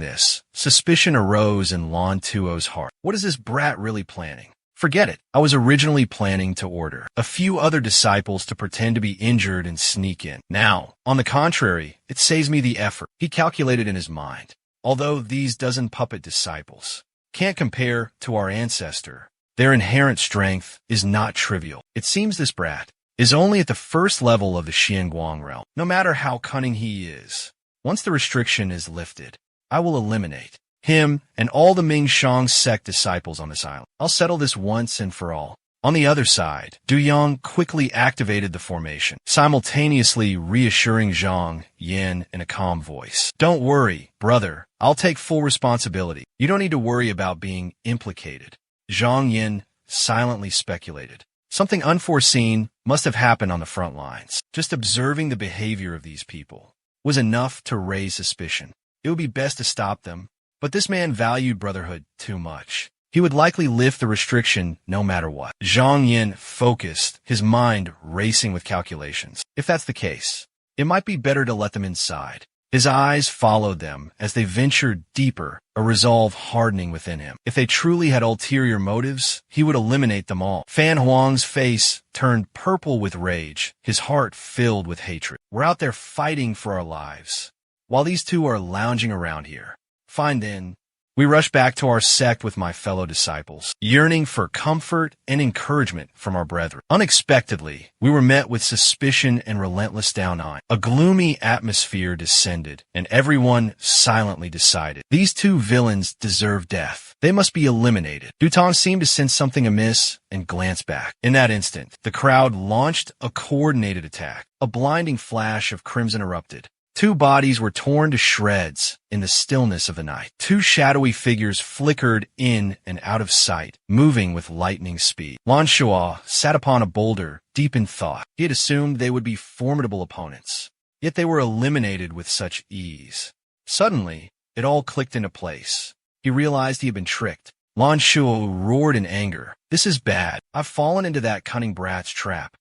this, suspicion arose in Lan Tuo's heart. What is this brat really planning? Forget it. I was originally planning to order a few other disciples to pretend to be injured and sneak in. Now, on the contrary, it saves me the effort. He calculated in his mind. Although these dozen puppet disciples can't compare to our ancestor, their inherent strength is not trivial. It seems this brat is only at the first level of the Xianguang realm. No matter how cunning he is, once the restriction is lifted, I will eliminate him and all the Ming Shang sect disciples on this island. I'll settle this once and for all. On the other side, Du Yang quickly activated the formation, simultaneously reassuring Zhang Yin in a calm voice. "Don't worry, brother. I'll take full responsibility. You don't need to worry about being implicated." Zhang Yin silently speculated. Something unforeseen must have happened on the front lines. Just observing the behavior of these people was enough to raise suspicion. It would be best to stop them, but this man valued brotherhood too much. He would likely lift the restriction no matter what. Zhang Yin focused, his mind racing with calculations. If that's the case, it might be better to let them inside. His eyes followed them as they ventured deeper, a resolve hardening within him. If they truly had ulterior motives, he would eliminate them all. Fan Huang's face turned purple with rage, his heart filled with hatred. "We're out there fighting for our lives. while these two are lounging around here. Fine then. We rush back to our sect with my fellow disciples, yearning for comfort and encouragement from our brethren. Unexpectedly, we were met with suspicion and relentless down-eyeing. A gloomy atmosphere descended, and everyone silently decided, these two villains deserve death. They must be eliminated. Duton seemed to sense something amiss and glanced back. In that instant, the crowd launched a coordinated attack. A blinding flash of crimson erupted. Two bodies were torn to shreds in the stillness of the night. Two shadowy figures flickered in and out of sight, moving with lightning speed. MANHWA sat upon a boulder, deep in thought. He had assumed they would be formidable opponents, yet they were eliminated with such ease. Suddenly, it all clicked into place. He realized he had been tricked. MANHWA roared in anger. This is bad. I've fallen into that cunning brat's trap.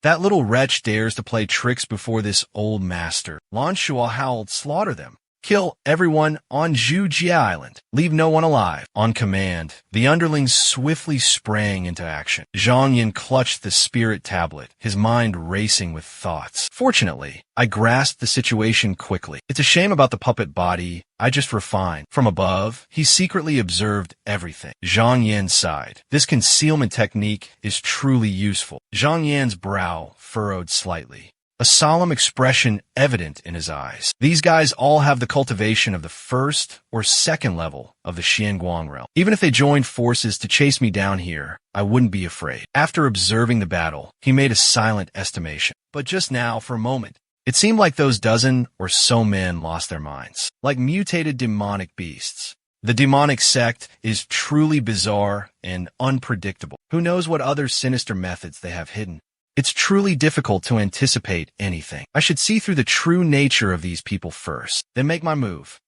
That little wretch dares to play tricks before this old master. MANHWA howled, slaughter them. Kill everyone on Jia Island. Leave no one alive. On command, the underlings swiftly sprang into action. Zhang Yin clutched the spirit tablet, his mind racing with thoughts. Fortunately, I grasped the situation quickly. It's a shame about the puppet body. I just refined. From above, he secretly observed everything. Zhang Yin sighed. This concealment technique is truly useful. Zhang Yan's brow furrowed slightly, a solemn expression evident in his eyes. These guys all have the cultivation of the first or second level of the Xianguang realm. Even if they joined forces to chase me down here, I wouldn't be afraid. After observing the battle, he made a silent estimation. But just now, for a moment, it seemed like those dozen or so men lost their minds, like mutated demonic beasts. The demonic sect is truly bizarre and unpredictable. Who knows what other sinister methods they have hidden? It's truly difficult to anticipate anything. I should see through the true nature of these people first, then make my move.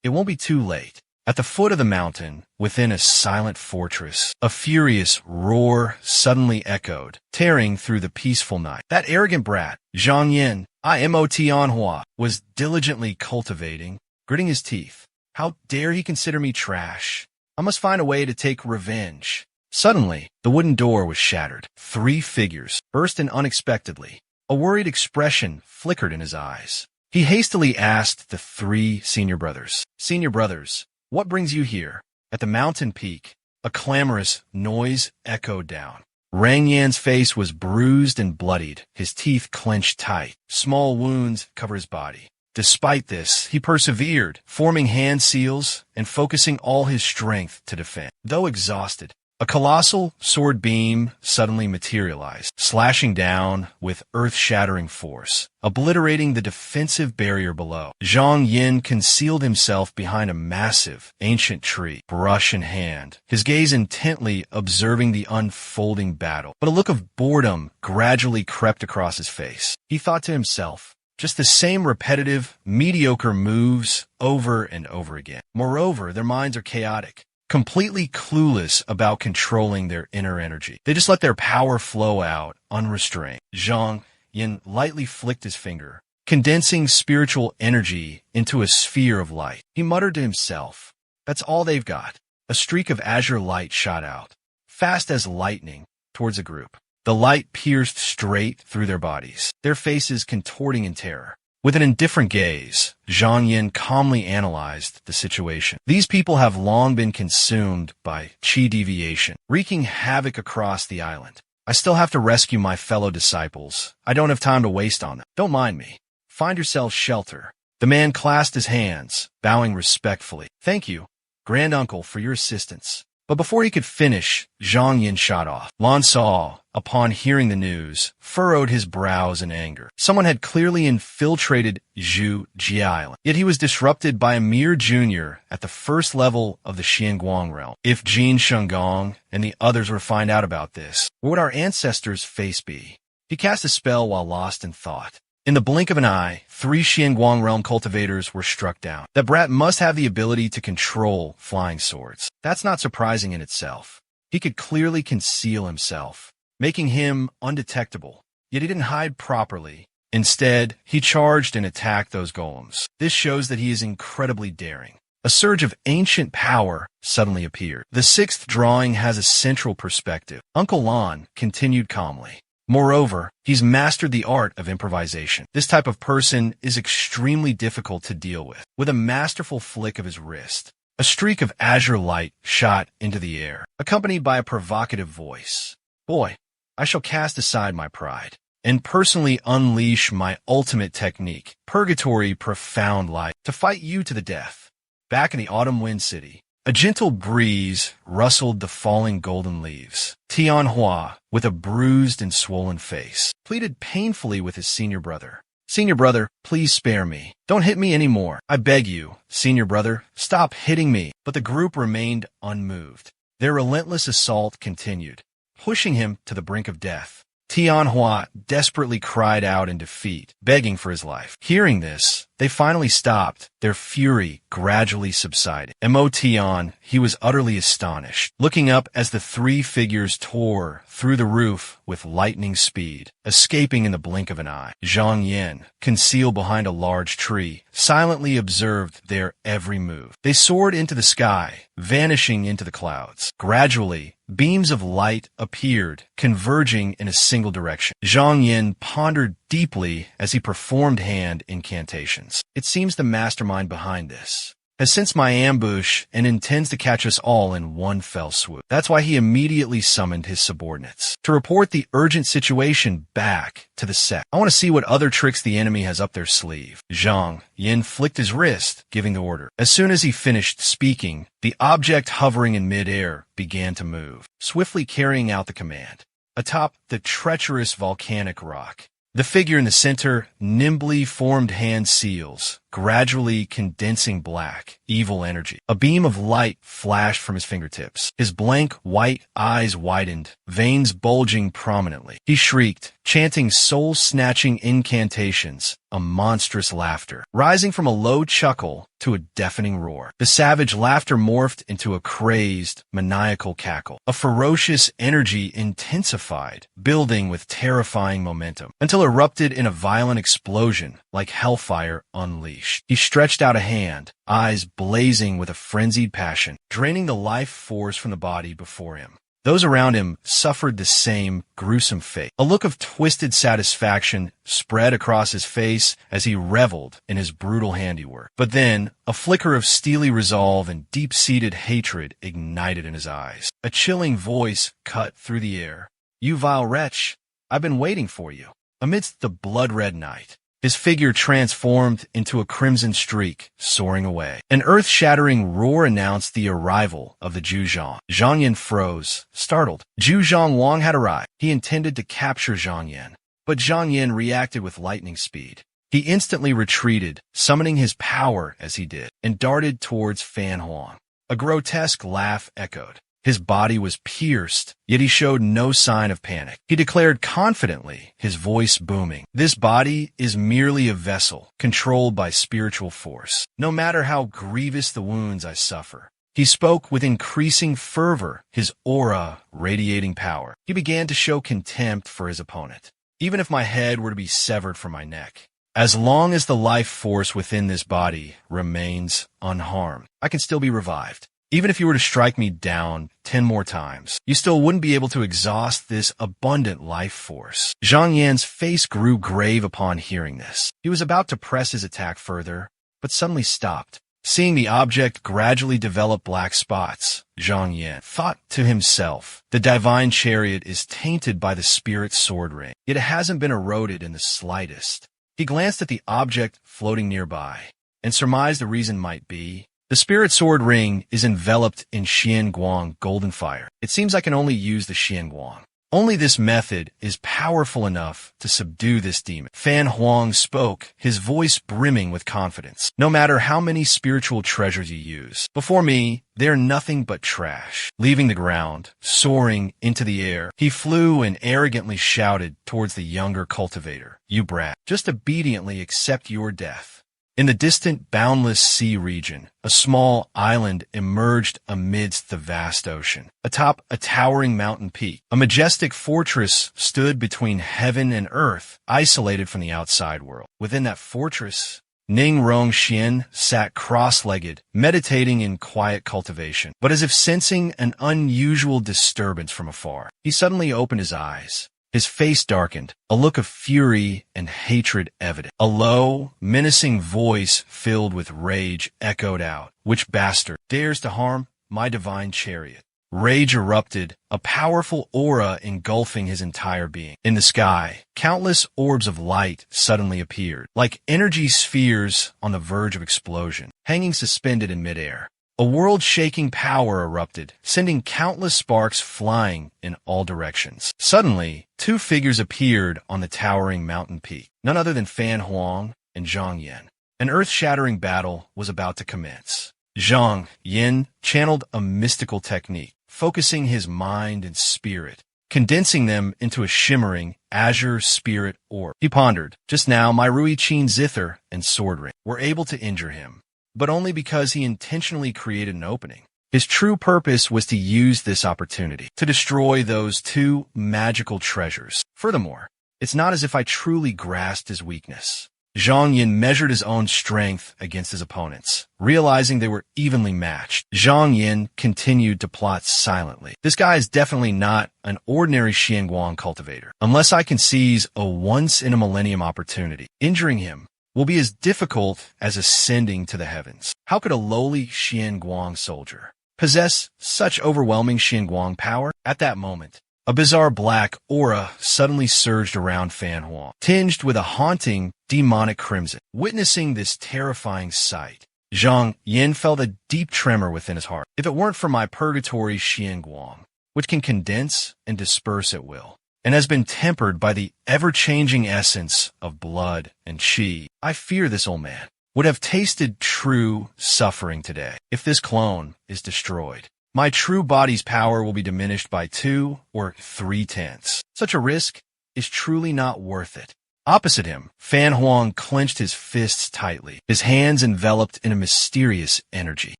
It won't be too late. At the foot of the mountain, within a silent fortress, a furious roar suddenly echoed, tearing through the peaceful night. That arrogant brat, Zhang Yin, MANHWA, was diligently cultivating, gritting his teeth. How dare he consider me trash? I must find a way to take revenge. Suddenly, the wooden door was shattered. Three figures burst in unexpectedly. A worried expression flickered in his eyes. He hastily asked the three senior brothers, "Senior brothers, what brings you here?" At the mountain peak, a clamorous noise echoed down. Rang Yan's face was bruised and bloodied, his teeth clenched tight. Small wounds covered his body. Despite this, he persevered, forming hand seals and focusing all his strength to defend. Though exhausted, a colossal sword beam suddenly materialized, slashing down with earth-shattering force, obliterating the defensive barrier below. Zhang Yin concealed himself behind a massive, ancient tree, brush in hand, his gaze intently observing the unfolding battle. But a look of boredom gradually crept across his face. He thought to himself, just the same repetitive, mediocre moves over and over again. Moreover, their minds are chaotic, completely clueless about controlling their inner energy. They just let their power flow out, unrestrained. Zhang Yin lightly flicked his finger, condensing spiritual energy into a sphere of light. He muttered to himself, that's all they've got. A streak of azure light shot out, fast as lightning, towards the group. The light pierced straight through their bodies, their faces contorting in terror. With an indifferent gaze, Zhang Yin calmly analyzed the situation. These people have long been consumed by qi deviation, wreaking havoc across the island. I still have to rescue my fellow disciples. I don't have time to waste on them. Don't mind me. Find yourselves shelter. The man clasped his hands, bowing respectfully. Thank you, Grand Uncle, for your assistance. But before he could finish, Zhang Yin shot off. Lan Saw, upon hearing the news, furrowed his brows in anger. Someone had clearly infiltrated Jia Island, yet he was disrupted by a mere junior at the first level of the Xianguang realm. If Jin Shengong and the others were to find out about this, what would our ancestors' face be? He cast a spell while lost in thought. In the blink of an eye, 3 Xianguang realm cultivators were struck down. That brat must have the ability to control flying swords. That's not surprising in itself. He could clearly conceal himself, making him undetectable. Yet he didn't hide properly. Instead, he charged and attacked those golems. This shows that he is incredibly daring. A surge of ancient power suddenly appeared. The 6th drawing has a central perspective. Uncle Lan continued calmly. Moreover, he's mastered the art of improvisation. This type of person is extremely difficult to deal with. With a masterful flick of his wrist, a streak of azure light shot into the air, accompanied by a provocative voice. Boy, I shall cast aside my pride and personally unleash my ultimate technique, Purgatory Profound Light, to fight you to the death. Back in the Autumn Wind City, a gentle breeze rustled the falling golden leaves. MANHWA, with a bruised and swollen face, pleaded painfully with his senior brother. Senior brother, please spare me. Don't hit me anymore. I beg you. Senior brother, stop hitting me. But the group remained unmoved. Their relentless assault continued, pushing him to the brink of death. MANHWA desperately cried out in defeat, begging for his life. Hearing this, they finally stopped. Their fury gradually subsided. Emotion, he was utterly astonished, looking up as the three figures tore through the roof with lightning speed, escaping in the blink of an eye. Zhang Yan, concealed behind a large tree, silently observed their every move. They soared into the sky, vanishing into the clouds. Gradually, beams of light appeared, converging in a single direction. Zhang Yan pondered deeply as he performed hand incantations. It seems the mastermind behind this has sensed my ambush and intends to catch us all in one fell swoop. That's why he immediately summoned his subordinates to report the urgent situation back to the sect. I want to see what other tricks the enemy has up their sleeve. Zhang Yan flicked his wrist, giving the order. As soon as he finished speaking, the object hovering in midair began to move, swiftly carrying out the command. Atop the treacherous volcanic rock, the figure in the center nimbly formed hand seals, gradually condensing black, evil energy. A beam of light flashed from his fingertips. His blank, white eyes widened, veins bulging prominently. He shrieked, chanting soul-snatching incantations, a monstrous laughter, rising from a low chuckle to a deafening roar. The savage laughter morphed into a crazed, maniacal cackle. A ferocious energy intensified, building with terrifying momentum, until erupted in a violent explosion like hellfire unleashed. He stretched out a hand, eyes blazing with a frenzied passion, draining the life force from the body before him. Those around him suffered the same gruesome fate. A look of twisted satisfaction spread across his face as he reveled in his brutal handiwork. But then, a flicker of steely resolve and deep-seated hatred ignited in his eyes. A chilling voice cut through the air. "You vile wretch, I've been waiting for you." Amidst the blood-red night, his figure transformed into a crimson streak, soaring away. An earth-shattering roar announced the arrival of the Zhuzhang. Zhang Yan froze, startled. Zhuzhang Wang had arrived. He intended to capture Zhang Yan, but Zhang Yan reacted with lightning speed. He instantly retreated, summoning his power as he did, and darted towards Fan Huang. A grotesque laugh echoed. His body was pierced, yet he showed no sign of panic. He declared confidently, his voice booming, "This body is merely a vessel, controlled by spiritual force. No matter how grievous the wounds I suffer." He spoke with increasing fervor, his aura radiating power. He began to show contempt for his opponent. "Even if my head were to be severed from my neck, as long as the life force within this body remains unharmed, I can still be revived. Even if you were to strike me down 10 more times, you still wouldn't be able to exhaust this abundant life force." Zhang Yan's face grew grave upon hearing this. He was about to press his attack further, but suddenly stopped. Seeing the object gradually develop black spots, Zhang Yan thought to himself, "The divine chariot is tainted by the spirit sword ring, yet it hasn't been eroded in the slightest." He glanced at the object floating nearby, and surmised the reason might be the spirit sword ring is enveloped in Xian Guang golden fire. It seems I can only use the Xian Guang. Only this method is powerful enough to subdue this demon. Fan Huang spoke, his voice brimming with confidence. "No matter how many spiritual treasures you use, before me, they're nothing but trash." Leaving the ground, soaring into the air, he flew and arrogantly shouted towards the younger cultivator, "You brat, just obediently accept your death." In the distant, boundless sea region, a small island emerged amidst the vast ocean. Atop a towering mountain peak, a majestic fortress stood between heaven and earth, isolated from the outside world. Within that fortress, Ning Rongxian sat cross-legged, meditating in quiet cultivation. But as if sensing an unusual disturbance from afar, he suddenly opened his eyes. His face darkened, a look of fury and hatred evident. A low, menacing voice filled with rage echoed out. "Which bastard dares to harm my divine chariot?" Rage erupted, a powerful aura engulfing his entire being. In the sky, countless orbs of light suddenly appeared, like energy spheres on the verge of explosion, hanging suspended in midair. A world-shaking power erupted, sending countless sparks flying in all directions. Suddenly, two figures appeared on the towering mountain peak, none other than Fan Huang and Zhang Yin. An earth-shattering battle was about to commence. Zhang Yin channeled a mystical technique, focusing his mind and spirit, condensing them into a shimmering azure spirit orb. He pondered, "Just now, my Rui Qin zither and sword ring were able to injure him, but only because he intentionally created an opening. His true purpose was to use this opportunity to destroy those two magical treasures. Furthermore, it's not as if I truly grasped his weakness." Zhang Yin measured his own strength against his opponents, realizing they were evenly matched. Zhang Yin continued to plot silently. "This guy is definitely not an ordinary Xianguang cultivator. Unless I can seize a once-in-a-millennium opportunity, injuring him will be as difficult as ascending to the heavens. How could a lowly Xianguang soldier possess such overwhelming Xianguang power?" At that moment, a bizarre black aura suddenly surged around Fan Huang, tinged with a haunting, demonic crimson. Witnessing this terrifying sight, Zhang Yin felt a deep tremor within his heart. "If it weren't for my purgatory Xianguang, which can condense and disperse at will, and has been tempered by the ever-changing essence of blood and qi, I fear this old man would have tasted true suffering today. If this clone is destroyed, my true body's power will be diminished by 2 or 3/10. Such a risk is truly not worth it." Opposite him, Fan Huang clenched his fists tightly, his hands enveloped in a mysterious energy.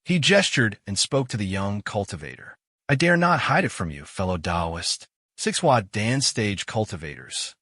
He gestured and spoke to the young cultivator. "I dare not hide it from you, fellow Taoist. 6-Hua Dan stage cultivators,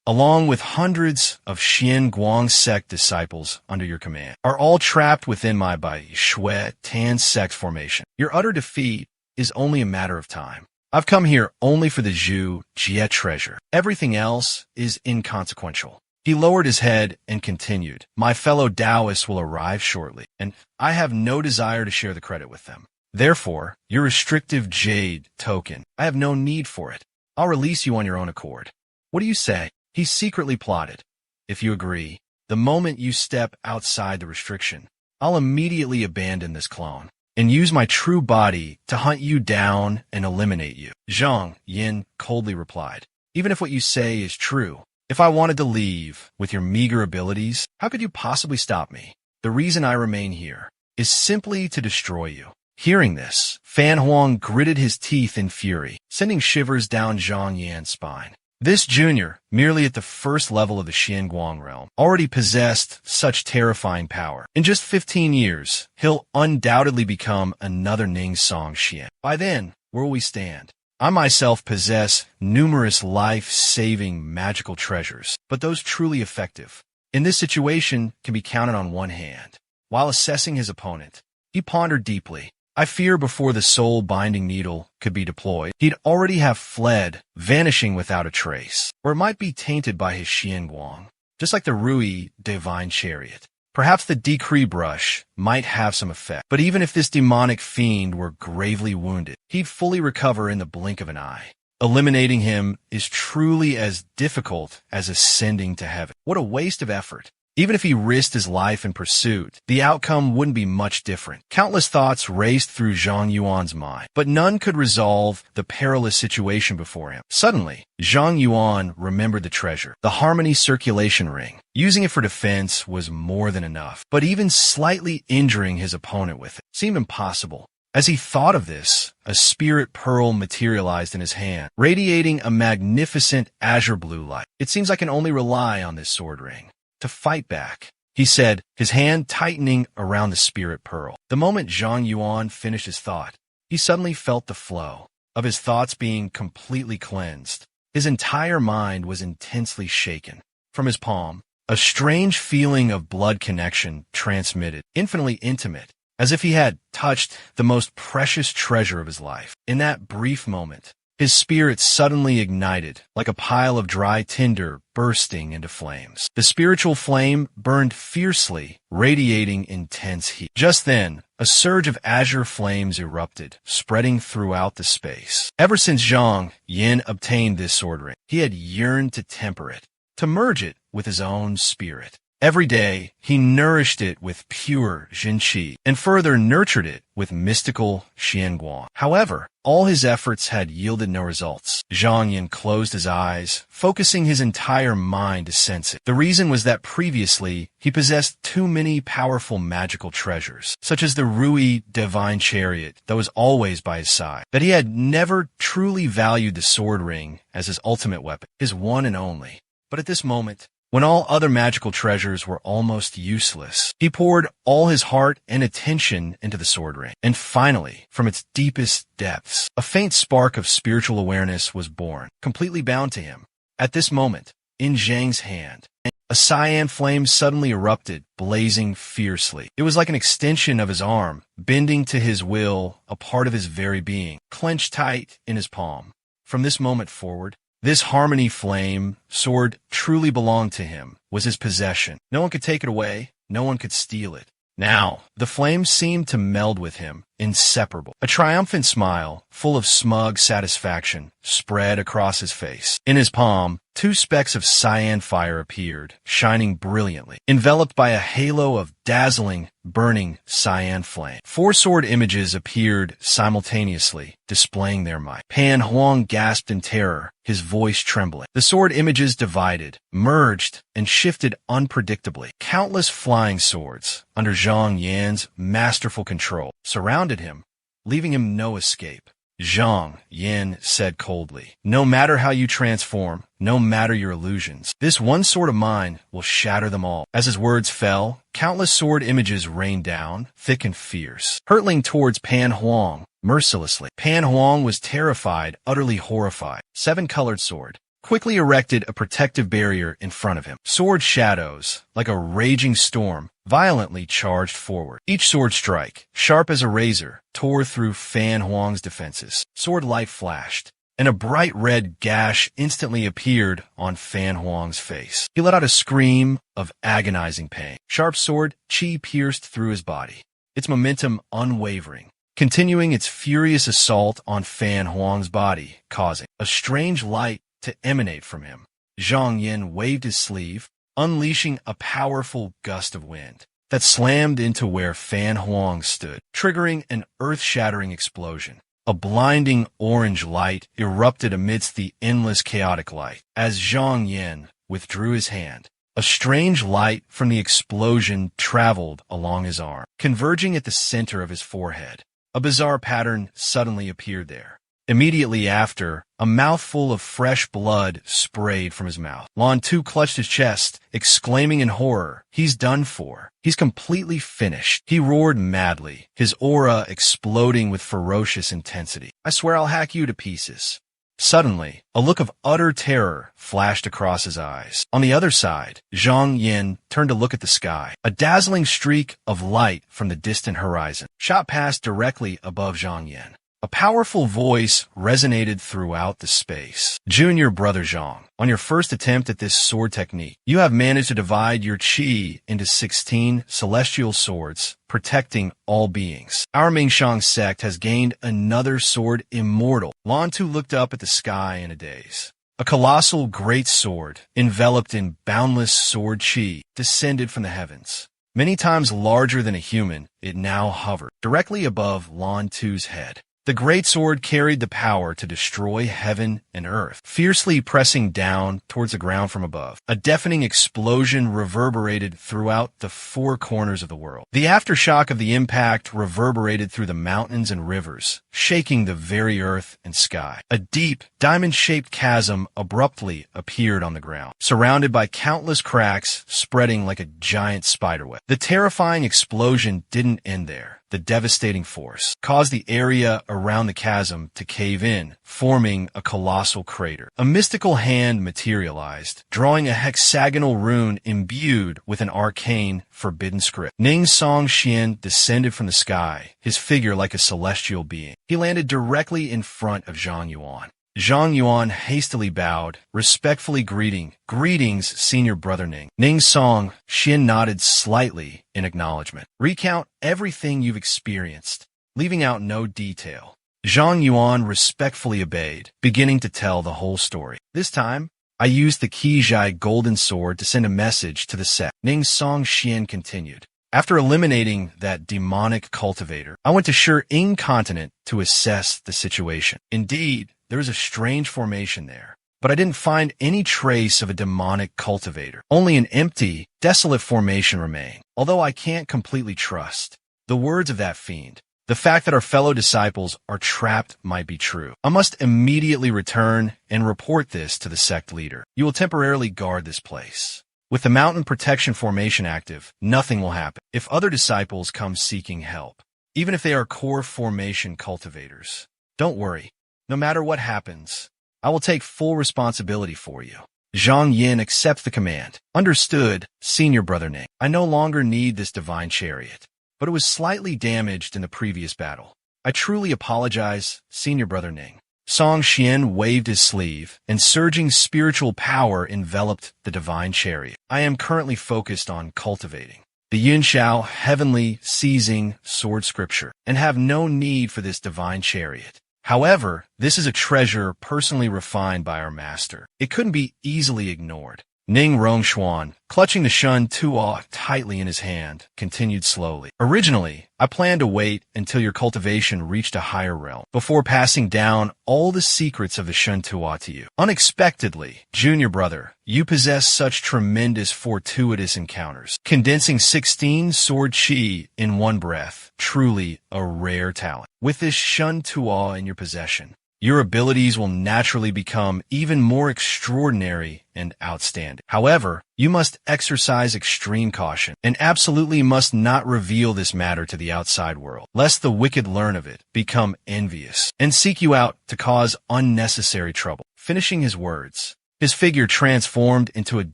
along with hundreds of Xianguang sect disciples under your command, are all trapped within my Bai Shui Tan sect formation. Your utter defeat is only a matter of time. I've come here only for the Zhu Jie treasure. Everything else is inconsequential." He lowered his head and continued, "My fellow Taoists will arrive shortly, and I have no desire to share the credit with them. Therefore, your restrictive jade token, I have no need for it. I'll release you on your own accord. What do you say?" He secretly plotted. "If you agree, the moment you step outside the restriction, I'll immediately abandon this clone and use my true body to hunt you down and eliminate you." Zhang Yin coldly replied, "Even if what you say is true, if I wanted to leave with your meager abilities, how could you possibly stop me? The reason I remain here is simply to destroy you." Hearing this, Fan Huang gritted his teeth in fury, sending shivers down Zhang Yan's spine. This junior, merely at the first level of the Xianguang realm, already possessed such terrifying power. In just 15 years, he'll undoubtedly become another Ningsong Xian. By then, where will we stand? I myself possess numerous life-saving magical treasures, but those truly effective in this situation can be counted on one hand. While assessing his opponent, he pondered deeply. I fear before the soul-binding needle could be deployed, he'd already have fled, vanishing without a trace. Or it might be tainted by his Xianguang, just like the Rui divine chariot. Perhaps the decree brush might have some effect. But even if this demonic fiend were gravely wounded, he'd fully recover in the blink of an eye. Eliminating him is truly as difficult as ascending to heaven. What a waste of effort. Even if he risked his life in pursuit, the outcome wouldn't be much different. Countless thoughts raced through Zhang Yuan's mind, but none could resolve the perilous situation before him. Suddenly, Zhang Yuan remembered the treasure, the harmony circulation ring. Using it for defense was more than enough, but even slightly injuring his opponent with it seemed impossible. As he thought of this, a spirit pearl materialized in his hand, radiating a magnificent azure blue light. "It seems I can only rely on this sword ring to fight back," he said, his hand tightening around the spirit pearl. The moment Zhang Yuan finished his thought, he suddenly felt the flow of his thoughts being completely cleansed. His entire mind was intensely shaken. From his palm, a strange feeling of blood connection transmitted, infinitely intimate, as if he had touched the most precious treasure of his life. In that brief moment, his spirit suddenly ignited, like a pile of dry tinder bursting into flames. The spiritual flame burned fiercely, radiating intense heat. Just then, a surge of azure flames erupted, spreading throughout the space. Ever since Zhang Yin obtained this sword ring, he had yearned to temper it, to merge it with his own spirit. Every day, he nourished it with pure Jinqi and further nurtured it with mystical Xianguang. However, all his efforts had yielded no results. Zhang Yin closed his eyes, focusing his entire mind to sense it. The reason was that previously, he possessed too many powerful magical treasures, such as the Rui divine chariot that was always by his side, that he had never truly valued the sword ring as his ultimate weapon, his one and only. But at this moment, when all other magical treasures were almost useless, he poured all his heart and attention into the sword ring. And finally, from its deepest depths, a faint spark of spiritual awareness was born, completely bound to him. At this moment, in Zhang's hand, a cyan flame suddenly erupted, blazing fiercely. It was like an extension of his arm, bending to his will, a part of his very being, clenched tight in his palm. From this moment forward, this harmony flame sword truly belonged to him, was his possession. No one could take it away, no one could steal it. Now, the flame seemed to meld with him, inseparable. A triumphant smile, full of smug satisfaction, spread across his face. In his palm, 2 specks of cyan fire appeared, shining brilliantly, enveloped by a halo of dazzling, burning cyan flame. 4 sword images appeared simultaneously, displaying their might. Pan Huang gasped in terror, his voice trembling. The sword images divided, merged, and shifted unpredictably. Countless flying swords, under Zhang Yan's masterful control, surrounded him, leaving him no escape. Zhang Yan said coldly, "No matter how you transform, no matter your illusions, this one sword of mine will shatter them all." As his words fell, countless sword images rained down, thick and fierce, hurtling towards Pan Huang mercilessly. Pan Huang was terrified, utterly horrified. 7-colored sword quickly erected a protective barrier in front of him. Sword shadows, like a raging storm, violently charged forward. Each sword strike, sharp as a razor, tore through Fan Huang's defenses. Sword light flashed, and a bright red gash instantly appeared on Fan Huang's face. He let out a scream of agonizing pain. Sharp sword chi pierced through his body, its momentum unwavering, continuing its furious assault on Fan Huang's body, causing a strange light to emanate from him. Zhang Yin waved his sleeve, unleashing a powerful gust of wind that slammed into where Fan Huang stood, triggering an earth-shattering explosion. A blinding orange light erupted amidst the endless chaotic light. As Zhang Yin withdrew his hand, a strange light from the explosion traveled along his arm, converging at the center of his forehead. A bizarre pattern suddenly appeared there. Immediately after, a mouthful of fresh blood sprayed from his mouth. Lan Tu clutched his chest, exclaiming in horror, "He's done for. He's completely finished." He roared madly, his aura exploding with ferocious intensity. "I swear I'll hack you to pieces." Suddenly, a look of utter terror flashed across his eyes. On the other side, Zhang Yin turned to look at the sky. A dazzling streak of light from the distant horizon shot past directly above Zhang Yin. A powerful voice resonated throughout the space. "Junior brother Zhang, on your first attempt at this sword technique, you have managed to divide your chi into 16 celestial swords, protecting all beings. Our Mingshang sect has gained another sword immortal." Lan Tu looked up at the sky in a daze. A colossal great sword, enveloped in boundless sword chi, descended from the heavens. Many times larger than a human, it now hovered directly above Lan Tu's head. The great sword carried the power to destroy heaven and earth, fiercely pressing down towards the ground from above. A deafening explosion reverberated throughout the 4 corners of the world. The aftershock of the impact reverberated through the mountains and rivers, shaking the very earth and sky. A deep, diamond-shaped chasm abruptly appeared on the ground, surrounded by countless cracks spreading like a giant spiderweb. The terrifying explosion didn't end there. The devastating force caused the area around the chasm to cave in, forming a colossal crater. A mystical hand materialized, drawing a hexagonal rune imbued with an arcane, forbidden script. Ning Song Xian descended from the sky, his figure like a celestial being. He landed directly in front of Zhang Yuan. Zhang Yuan hastily bowed, respectfully Greetings, senior brother Ning. Ning Song, Xian nodded slightly in acknowledgement. Recount everything you've experienced, leaving out no detail. Zhang Yuan respectfully obeyed, beginning to tell the whole story. This time, I used the Qizhai golden sword to send a message to the sect. Ning Song Xian continued. After eliminating that demonic cultivator, I went to Shi-Ing continent to assess the situation. Indeed, there was a strange formation there, but I didn't find any trace of a demonic cultivator. Only an empty, desolate formation remained, although I can't completely trust the words of that fiend. The fact that our fellow disciples are trapped might be true. I must immediately return and report this to the sect leader. You will temporarily guard this place. With the mountain protection formation active, nothing will happen. If other disciples come seeking help, even if they are core formation cultivators, don't worry. No matter what happens, I will take full responsibility for you. Zhang Yin accepts the command. Understood, senior brother Ning. I no longer need this divine chariot, but it was slightly damaged in the previous battle. I truly apologize, senior brother Ning. Song Xian waved his sleeve, and surging spiritual power enveloped the divine chariot. I am currently focused on cultivating the Yunxiao heavenly seizing sword scripture, and have no need for this divine chariot. However, this is a treasure personally refined by our master. It couldn't be easily ignored. Ning Rongshuan, clutching the Shun Tuo tightly in his hand, continued slowly. Originally, I planned to wait until your cultivation reached a higher realm before passing down all the secrets of the Shun Tuo to you. Unexpectedly, junior brother, you possess such tremendous fortuitous encounters, condensing 16 sword chi in one breath. Truly a rare talent. With this Shun Tuo in your possession, your abilities will naturally become even more extraordinary and outstanding. However, you must exercise extreme caution and absolutely must not reveal this matter to the outside world, lest the wicked learn of it, become envious, and seek you out to cause unnecessary trouble. Finishing his words, his figure transformed into a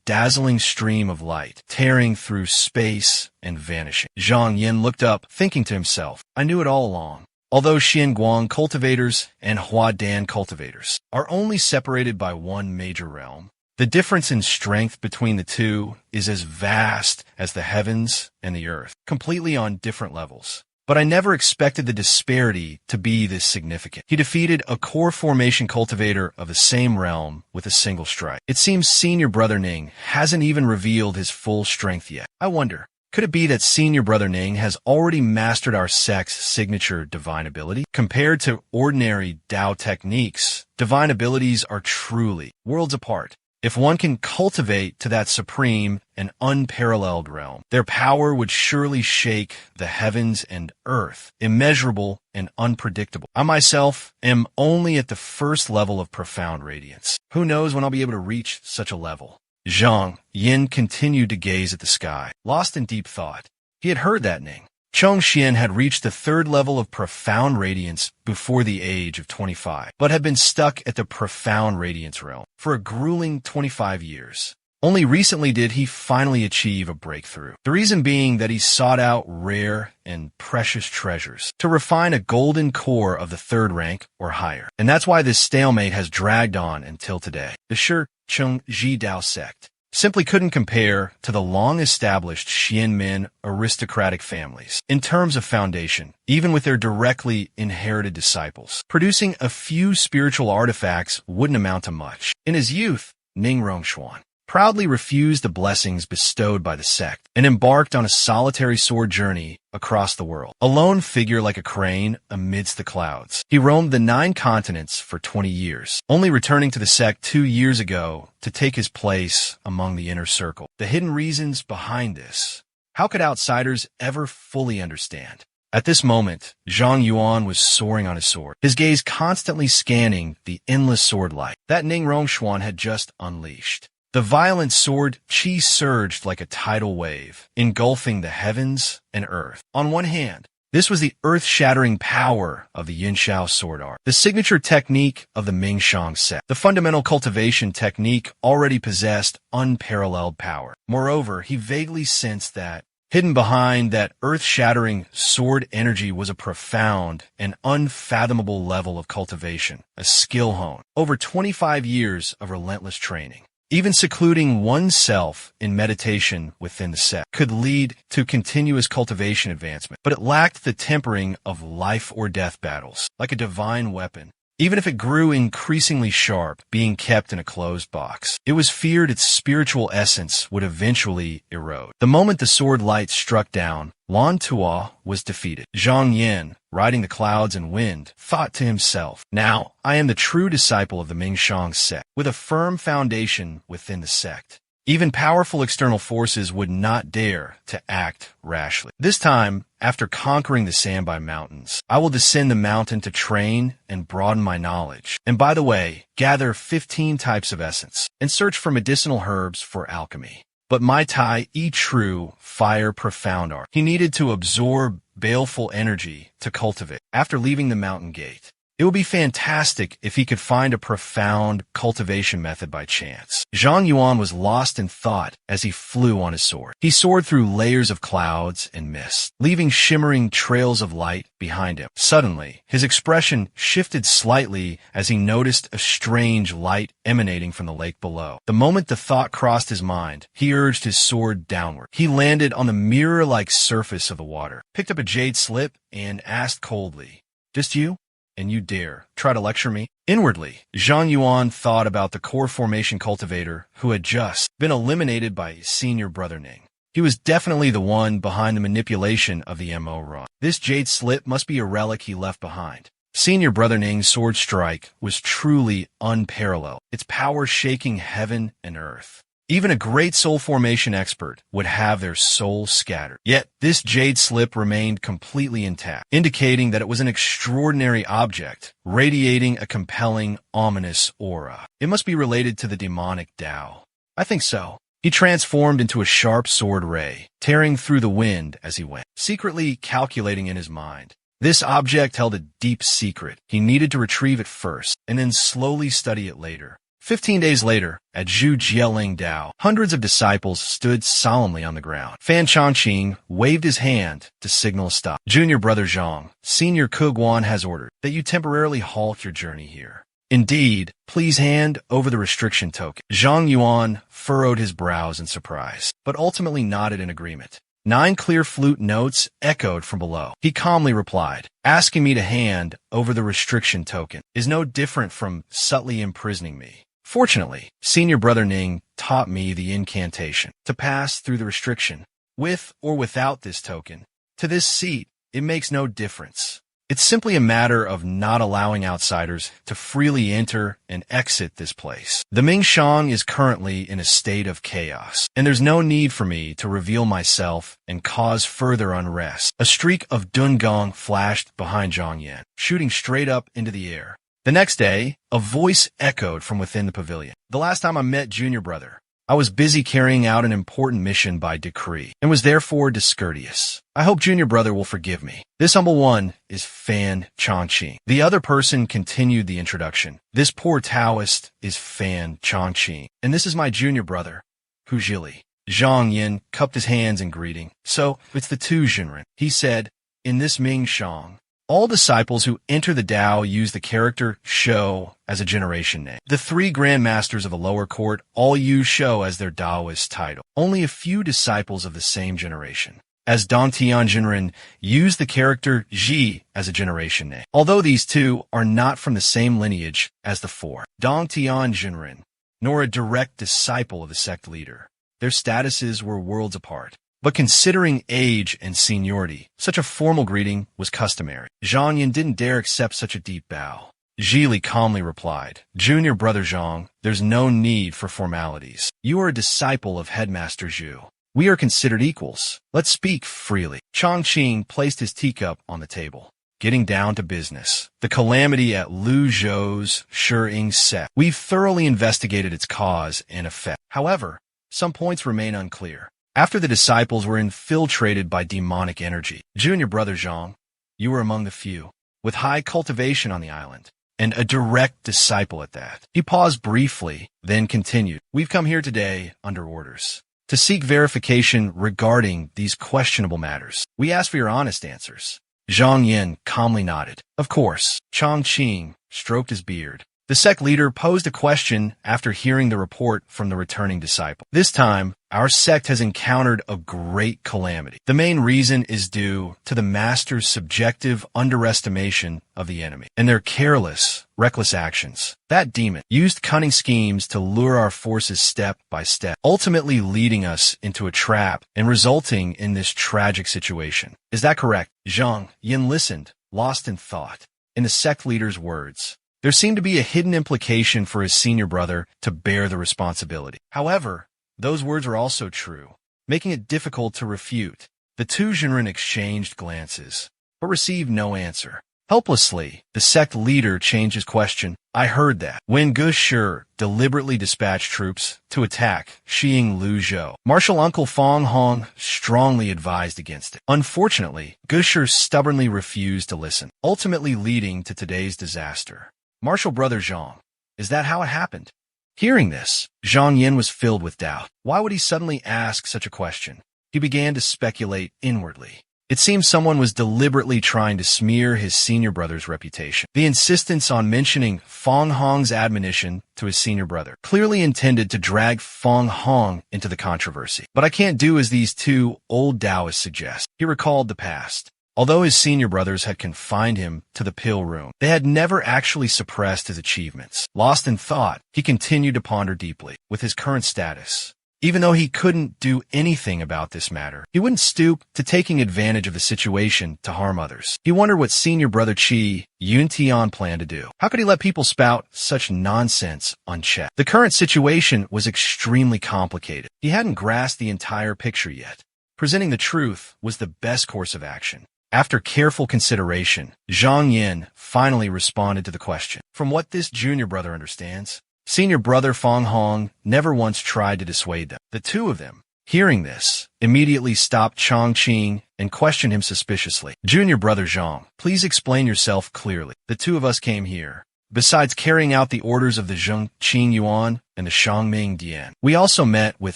dazzling stream of light, tearing through space and vanishing. Zhang Yin looked up, thinking to himself, I knew it all along. Although Xianguang cultivators and Huadan cultivators are only separated by one major realm, the difference in strength between the two is as vast as the heavens and the earth, completely on different levels. But I never expected the disparity to be this significant. He defeated a core formation cultivator of the same realm with a single strike. It seems senior brother Ning hasn't even revealed his full strength yet. I wonder, could it be that senior brother Ning has already mastered our sect's signature divine ability? Compared to ordinary Dao techniques, divine abilities are truly worlds apart. If one can cultivate to that supreme and unparalleled realm, their power would surely shake the heavens and earth, immeasurable and unpredictable. I myself am only at the first level of profound radiance. Who knows when I'll be able to reach such a level? Zhang Yin continued to gaze at the sky, lost in deep thought. He had heard that Ning Chongxian had reached the third level of profound radiance before the age of 25, but had been stuck at the profound radiance realm for a grueling 25 years. Only recently did he finally achieve a breakthrough. The reason being that he sought out rare and precious treasures to refine a golden core of the third rank or higher. And that's why this stalemate has dragged on until today. The Shi-Chung Ji Dao sect simply couldn't compare to the long-established Xianmen aristocratic families in terms of foundation, even with their directly inherited disciples. Producing a few spiritual artifacts wouldn't amount to much. In his youth, Ning Rongshuan proudly refused the blessings bestowed by the sect and embarked on a solitary sword journey across the world. A lone figure like a crane amidst the clouds, he roamed the 9 continents for 20 years, only returning to the sect 2 years ago to take his place among the inner circle. The hidden reasons behind this, how could outsiders ever fully understand? At this moment, Zhang Yuan was soaring on his sword, his gaze constantly scanning the endless sword light that Ning Rongshuan had just unleashed. The violent sword chi surged like a tidal wave, engulfing the heavens and earth. On one hand, this was the earth-shattering power of the Yunxiao sword art, the signature technique of the Mingshang sect. The fundamental cultivation technique already possessed unparalleled power. Moreover, he vaguely sensed that Hidden behind that earth-shattering sword energy was a profound and unfathomable level of cultivation, a skill honed over 25 years of relentless training. Even secluding oneself in meditation within the sect could lead to continuous cultivation advancement, but it lacked the tempering of life or death battles, like a divine weapon. Even if it grew increasingly sharp, being kept in a closed box, it was feared its spiritual essence would eventually erode. The moment the sword light struck down, Lan Tua was defeated. Zhang Yin, riding the clouds and wind, thought to himself, "Now I am the true disciple of the Mingshang sect, with a firm foundation within the sect. Even powerful external forces would not dare to act rashly. This time, after conquering the Sanbai Mountains, I will descend the mountain to train and broaden my knowledge. And by the way, gather 15 types of essence and search for medicinal herbs for alchemy." But Mai Tai E True Fire Profound Art. He needed to absorb baleful energy to cultivate. After leaving the mountain gate, it would be fantastic if he could find a profound cultivation method by chance. Zhang Yuan was lost in thought as he flew on his sword. He soared through layers of clouds and mist, leaving shimmering trails of light behind him. Suddenly, his expression shifted slightly as he noticed a strange light emanating from the lake below. The moment the thought crossed his mind, he urged his sword downward. He landed on the mirror-like surface of the water, picked up a jade slip, and asked coldly, "Just you? And you dare try to lecture me?" Inwardly, Zhang Yuan thought about the core formation cultivator who had just been eliminated by senior brother Ning. He was definitely the one behind the manipulation of the MO run. This jade slip must be a relic he left behind. Senior brother Ning's sword strike was truly unparalleled, its power shaking heaven and earth. Even a great soul formation expert would have their soul scattered. Yet, this jade slip remained completely intact, indicating that it was an extraordinary object, radiating a compelling, ominous aura. It must be related to the demonic Tao. I think so. He transformed into a sharp sword ray, tearing through the wind as he went, secretly calculating in his mind. This object held a deep secret. He needed to retrieve it first, and then slowly study it later. 15 days later, at Zhu Jieling Dao, hundreds of disciples stood solemnly on the ground. Fan Chongqing waved his hand to signal a stop. "Junior brother Zhang, Senior Kuguan has ordered that you temporarily halt your journey here. Indeed, please hand over the restriction token." Zhang Yuan furrowed his brows in surprise, but ultimately nodded in agreement. 9 clear flute notes echoed from below. He calmly replied, "Asking me to hand over the restriction token is no different from subtly imprisoning me. Fortunately, Senior Brother Ning taught me the incantation to pass through the restriction. With or without this token, to this seat, it makes no difference. It's simply a matter of not allowing outsiders to freely enter and exit this place. The Mingshang is currently in a state of chaos, and there's no need for me to reveal myself and cause further unrest." A streak of Dungong flashed behind Zhang Yan, shooting straight up into the air. The next day, a voice echoed from within the pavilion. "The last time I met Junior Brother, I was busy carrying out an important mission by decree, and was therefore discourteous. I hope Junior Brother will forgive me. This humble one is Fan Chongqing." The other person continued the introduction. "This poor Taoist is Fan Chongqing, and this is my Junior Brother, Hu Zhili." Zhang Yin cupped his hands in greeting. "So, it's the two Jinren," he said. "In this Mingshang, all disciples who enter the Tao use the character Shou as a generation name. The 3 grandmasters of the lower court all use Shou as their Taoist title. Only a few disciples of the same generation, as Dongtian Jinren, use the character Ji as a generation name, although these two are not from the same lineage as the 4 Dongtian Jinren, nor a direct disciple of the sect leader. Their statuses were worlds apart. But considering age and seniority, such a formal greeting was customary. Zhang Yin didn't dare accept such a deep bow. Zhili calmly replied, "Junior brother Zhang, there's no need for formalities. You are a disciple of Headmaster Zhu. We are considered equals. Let's speak freely." Chongqing placed his teacup on the table. "Getting down to business. The calamity at Lu Zhou's Shiying sect. We've thoroughly investigated its cause and effect. However, some points remain unclear. After the disciples were infiltrated by demonic energy, Junior brother Zhang, you were among the few, with high cultivation on the island, and a direct disciple at that." He paused briefly, then continued, "We've come here today under orders. to seek verification regarding these questionable matters. We ask for your honest answers. Zhang Yin calmly nodded. Of course. Chang Qing stroked his beard. The sect leader posed a question after hearing the report from the returning disciple. This time, our sect has encountered a great calamity. The main reason is due to the master's subjective underestimation of the enemy and their careless, reckless actions. That demon used cunning schemes to lure our forces step by step, ultimately leading us into a trap and resulting in this tragic situation. Is that correct? Zhang Yin listened, lost in thought. In the sect leader's words, there seemed to be a hidden implication for his senior brother to bear the responsibility. However, those words were also true, making it difficult to refute. The two Jinren exchanged glances, but received no answer. Helplessly, the sect leader changed his question. I heard that when Gu Shi deliberately dispatched troops to attack Xiying Lu Zhou, Marshal Uncle Fang Hong strongly advised against it. Unfortunately, Gu Shi stubbornly refused to listen, ultimately leading to today's disaster. Marshal Brother Zhang, is that how it happened? Hearing this, Zhang Yin was filled with doubt. Why would he suddenly ask such a question? He began to speculate inwardly. It seemed someone was deliberately trying to smear his senior brother's reputation. The insistence on mentioning Fang Hong's admonition to his senior brother clearly intended to drag Fang Hong into the controversy. But I can't do as these two old Taoists suggest. He recalled the past. Although his senior brothers had confined him to the pill room, they had never actually suppressed his achievements. Lost in thought, he continued to ponder deeply. With his current status, even though he couldn't do anything about this matter, he wouldn't stoop to taking advantage of the situation to harm others. He wondered what senior brother Qi Yuntian planned to do. How could he let people spout such nonsense unchecked? The current situation was extremely complicated. He hadn't grasped the entire picture yet. Presenting the truth was the best course of action. After careful consideration, Zhang Yin finally responded to the question. From what this junior brother understands, senior brother Fang Hong never once tried to dissuade them. The two of them, hearing this, immediately stopped Chang Qing and questioned him suspiciously. Junior brother Zhang, please explain yourself clearly. The two of us came here. Besides carrying out the orders of the Zheng Qing Yuan and the Shangming Dian, we also met with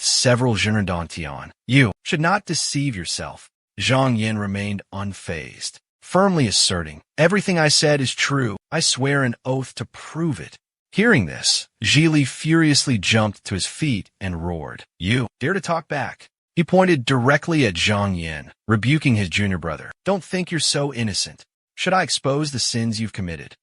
several Jinren Tian. You should not deceive yourself. Zhang Yin remained unfazed, firmly asserting, everything I said is true. I swear an oath to prove it. Hearing this, Zhili furiously jumped to his feet and roared, You dare to talk back? He pointed directly at Zhang Yin, rebuking his junior brother. Don't think you're so innocent. Should I expose the sins you've committed?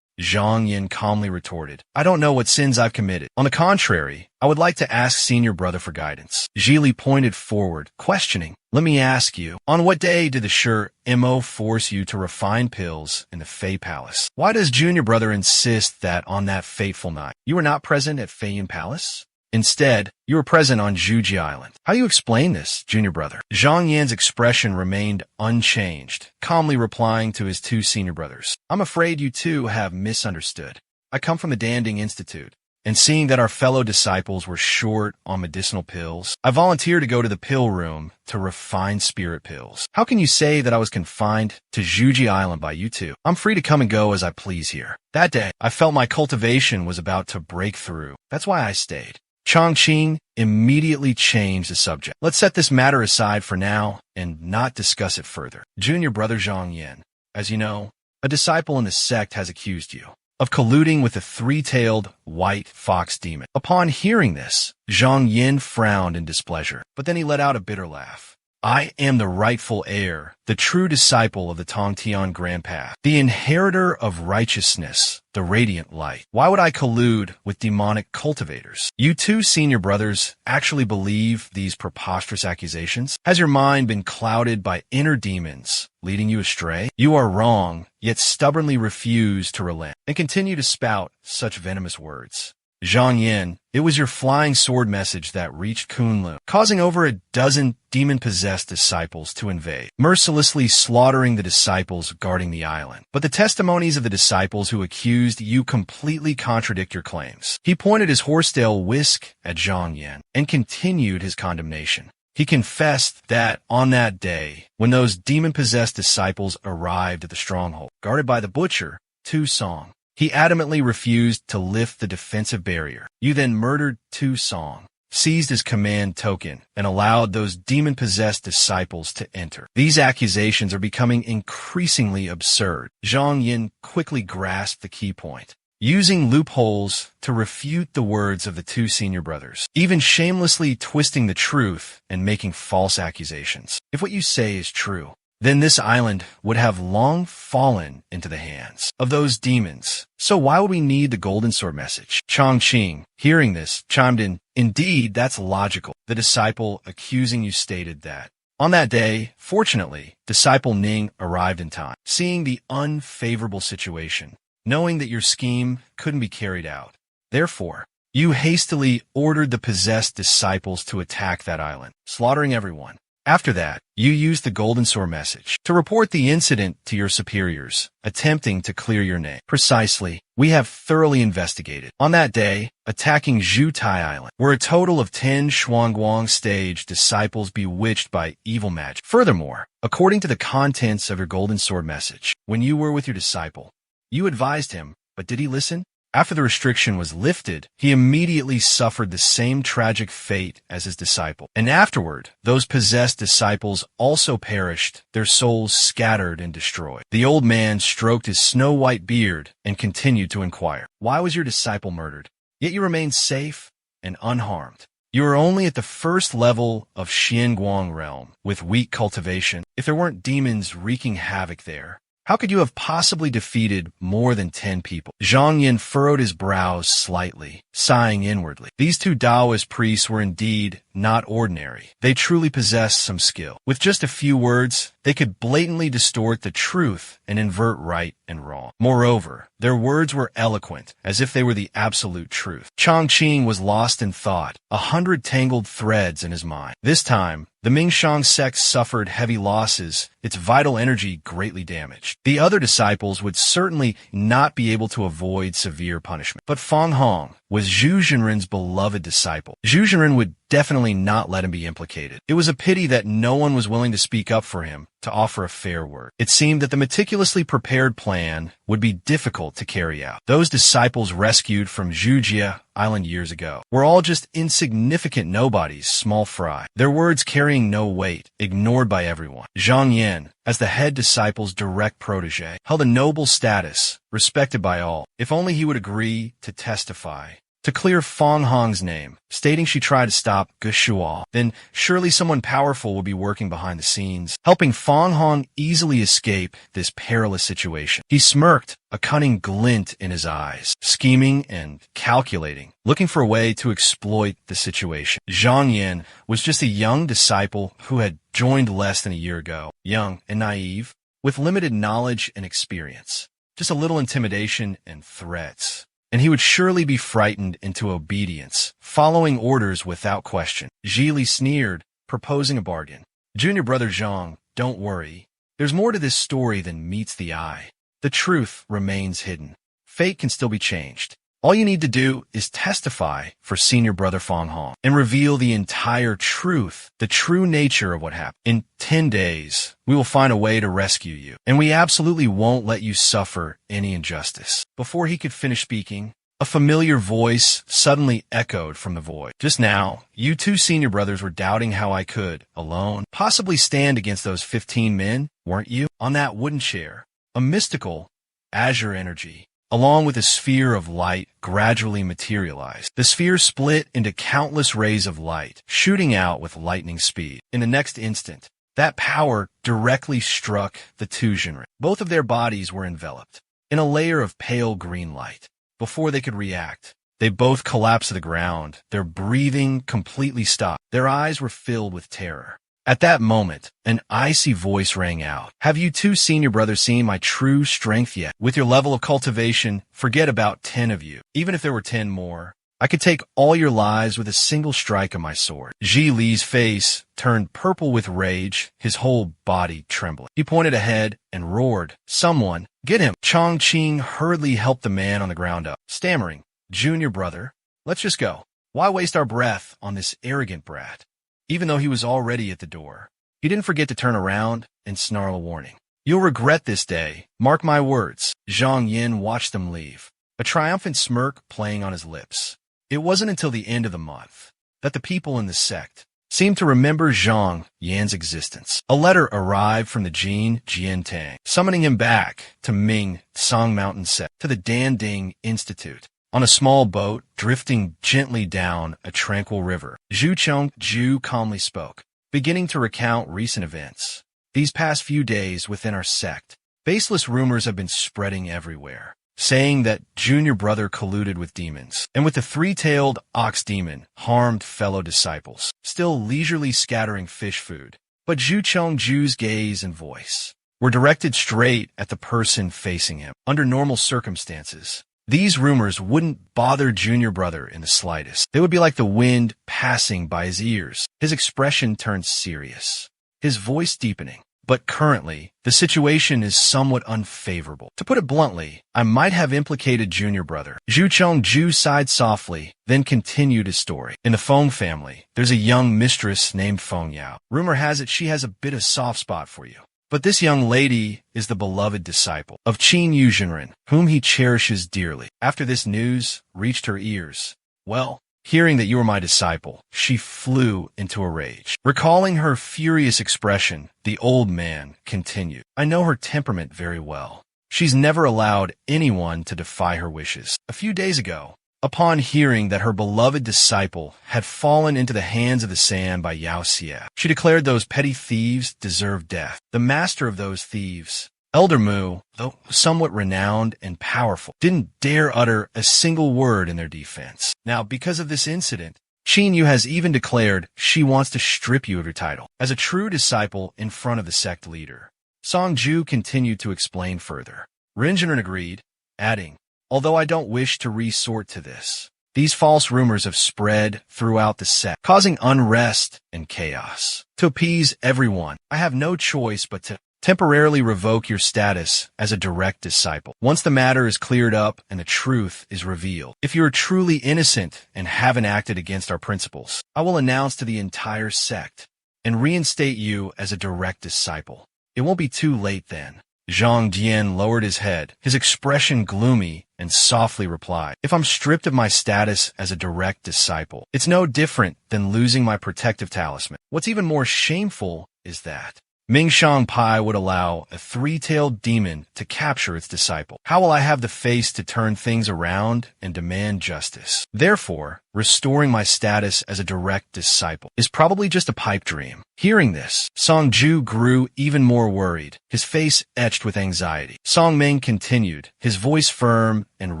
Zhang Yin calmly retorted, I don't know what sins I've committed. On the contrary, I would like to ask senior brother for guidance. Zhili pointed forward, questioning, Let me ask you, on what day did the Shi Mo force you to refine pills in the Fei Palace? Why does junior brother insist that on that fateful night, you were not present at Feiyan Palace? Instead, you were present on Zhuji Island. How do you explain this, junior brother? Zhang Yan's expression remained unchanged, calmly replying to his two senior brothers. I'm afraid you two have misunderstood. I come from the Danding Institute, and seeing that our fellow disciples were short on medicinal pills, I volunteered to go to the pill room to refine spirit pills. How can you say that I was confined to Zhuji Island by you two? I'm free to come and go as I please here. That day, I felt my cultivation was about to break through. That's why I stayed. Chang Qing immediately changed the subject. Let's set this matter aside for now and not discuss it further. Junior brother Zhang Yin, as you know, a disciple in the sect has accused you of colluding with the three-tailed white fox demon. Upon hearing this, Zhang Yin frowned in displeasure, but then he let out a bitter laugh. I am the rightful heir, the true disciple of the Tongtian Grand Path, the inheritor of righteousness, the radiant light. Why would I collude with demonic cultivators? You two senior brothers actually believe these preposterous accusations? Has your mind been clouded by inner demons, leading you astray? You are wrong, yet stubbornly refuse to relent, and continue to spout such venomous words. Zhang Yin, it was your flying sword message that reached Kunlun, causing over a dozen demon-possessed disciples to invade, mercilessly slaughtering the disciples guarding the island. But the testimonies of the disciples who accused you completely contradict your claims. He pointed his horsetail whisk at Zhang Yin and continued his condemnation. He confessed that on that day, when those demon-possessed disciples arrived at the stronghold, guarded by the butcher, Tu Song, he adamantly refused to lift the defensive barrier. You then murdered Tu Song, seized his command token, and allowed those demon-possessed disciples to enter. These accusations are becoming increasingly absurd. Zhang Yin quickly grasped the key point, using loopholes to refute the words of the two senior brothers, even shamelessly twisting the truth and making false accusations. If what you say is true, then this island would have long fallen into the hands of those demons. So why would we need the golden sword message? Chongqing, hearing this, chimed in, "Indeed, that's logical." The disciple accusing you stated that. On that day, fortunately, disciple Ning arrived in time, seeing the unfavorable situation, knowing that your scheme couldn't be carried out. Therefore, you hastily ordered the possessed disciples to attack that island, slaughtering everyone. After that, you used the golden sword message to report the incident to your superiors, attempting to clear your name. Precisely, we have thoroughly investigated. On that day, attacking Zhutai Island, were a total of 10 Shuangguang stage disciples bewitched by evil magic. Furthermore, according to the contents of your golden sword message, when you were with your disciple, you advised him, but did he listen? After the restriction was lifted, he immediately suffered the same tragic fate as his disciple. And afterward, those possessed disciples also perished, their souls scattered and destroyed. The old man stroked his snow-white beard and continued to inquire, "Why was your disciple murdered? Yet you remained safe and unharmed. You are only at the first level of Xianguang realm, with weak cultivation. If there weren't demons wreaking havoc there, how could you have possibly defeated more than 10 people?" Zhang Yin furrowed his brows slightly, sighing inwardly. These two Taoist priests were indeed not ordinary. They truly possessed some skill. With just a few words, they could blatantly distort the truth and invert right and wrong. Moreover, their words were eloquent, as if they were the absolute truth. Chongqing was lost in thought, 100 tangled threads in his mind. This time, the Mingshang sect suffered heavy losses, its vital energy greatly damaged. The other disciples would certainly not be able to avoid severe punishment. But Fang Hong was Zhu Zhenren's beloved disciple. Zhu Zhenren would definitely not let him be implicated. It was a pity that no one was willing to speak up for him, to offer a fair word. It seemed that the meticulously prepared plan would be difficult to carry out. Those disciples rescued from Zhujia Island years ago were all just insignificant nobodies, small fry, their words carrying no weight, ignored by everyone. Zhang Yin, as the head disciple's direct protege, held a noble status, respected by all. If only he would agree to testify, to clear Fang Hong's name, stating she tried to stop Geshuo, then surely someone powerful would be working behind the scenes, helping Fang Hong easily escape this perilous situation. He smirked, a cunning glint in his eyes, scheming and calculating, looking for a way to exploit the situation. Zhang Yin was just a young disciple who had joined less than a year ago, young and naive, with limited knowledge and experience, just a little intimidation and threats. And he would surely be frightened into obedience, following orders without question. Zhili sneered, proposing a bargain. "Junior brother Zhang, don't worry. There's more to this story than meets the eye. The truth remains hidden. Fate can still be changed. All you need to do is testify for senior brother Fang Hong and reveal the entire truth, the true nature of what happened. In 10 days, we will find a way to rescue you, and we absolutely won't let you suffer any injustice." Before he could finish speaking, a familiar voice suddenly echoed from the void. "Just now, you two senior brothers were doubting how I could, alone, possibly stand against those 15 men, weren't you?" On that wooden chair, a mystical, azure energy, along with a sphere of light, gradually materialized. The sphere split into countless rays of light, shooting out with lightning speed. In the next instant, that power directly struck the two Zhenren. Both of their bodies were enveloped in a layer of pale green light. Before they could react, they both collapsed to the ground, their breathing completely stopped. Their eyes were filled with terror. At that moment, an icy voice rang out. "Have you two senior brothers seen my true strength yet? With your level of cultivation, forget about 10 of you. Even if there were 10 more, I could take all your lives with a single strike of my sword." Ji Li's face turned purple with rage, his whole body trembling. He pointed ahead and roared, "Someone, get him!" Chongqing hurriedly helped the man on the ground up, stammering, "Junior brother, let's just go. Why waste our breath on this arrogant brat?" Even though he was already at the door, he didn't forget to turn around and snarl a warning. "You'll regret this day, mark my words." Zhang Yin watched them leave, a triumphant smirk playing on his lips. It wasn't until the end of the month that the people in the sect seemed to remember Zhang Yan's existence. A letter arrived from the Jin Jiantang, summoning him back to Ming Song Mountain Sect, to the Danding Institute. On a small boat, drifting gently down a tranquil river, Zhu Chongju calmly spoke, beginning to recount recent events. These past few days within our sect, baseless rumors have been spreading everywhere, saying that junior brother colluded with demons, and with the three-tailed ox demon harmed fellow disciples, still leisurely scattering fish food. But Zhu Chongju's gaze and voice were directed straight at the person facing him. Under normal circumstances, these rumors wouldn't bother junior brother in the slightest. They would be like the wind passing by his ears. His expression turned serious, his voice deepening. But currently, the situation is somewhat unfavorable. To put it bluntly, I might have implicated junior brother. Zhu Chongju sighed softly, then continued his story. In the Feng family, there's a young mistress named Feng Yao. Rumor has it she has a bit of soft spot for you. But this young lady is the beloved disciple of Qin Yuzhenren, whom he cherishes dearly. After this news reached her ears, well, hearing that you were my disciple, she flew into a rage. Recalling her furious expression, the old man continued, I know her temperament very well. She's never allowed anyone to defy her wishes. A few days ago, upon hearing that her beloved disciple had fallen into the hands of the sand by Yao Xia, she declared those petty thieves deserved death. The master of those thieves, Elder Mu, though somewhat renowned and powerful, didn't dare utter a single word in their defense. Now, because of this incident, Qin Yu has even declared she wants to strip you of your title as a true disciple in front of the sect leader. Song Ju continued to explain further. Rinjinren agreed, adding, although I don't wish to resort to this, these false rumors have spread throughout the sect, causing unrest and chaos. To appease everyone, I have no choice but to temporarily revoke your status as a direct disciple. Once the matter is cleared up and the truth is revealed, if you are truly innocent and haven't acted against our principles, I will announce to the entire sect and reinstate you as a direct disciple. It won't be too late then. Zhang Jian lowered his head, his expression gloomy, and softly replied, if I'm stripped of my status as a direct disciple, it's no different than losing my protective talisman. What's even more shameful is that Ming Shang Pai would allow a three-tailed demon to capture its disciple. How will I have the face to turn things around and demand justice? Therefore, restoring my status as a direct disciple is probably just a pipe dream. Hearing this, Song Ju grew even more worried, his face etched with anxiety. Song Ming continued, his voice firm and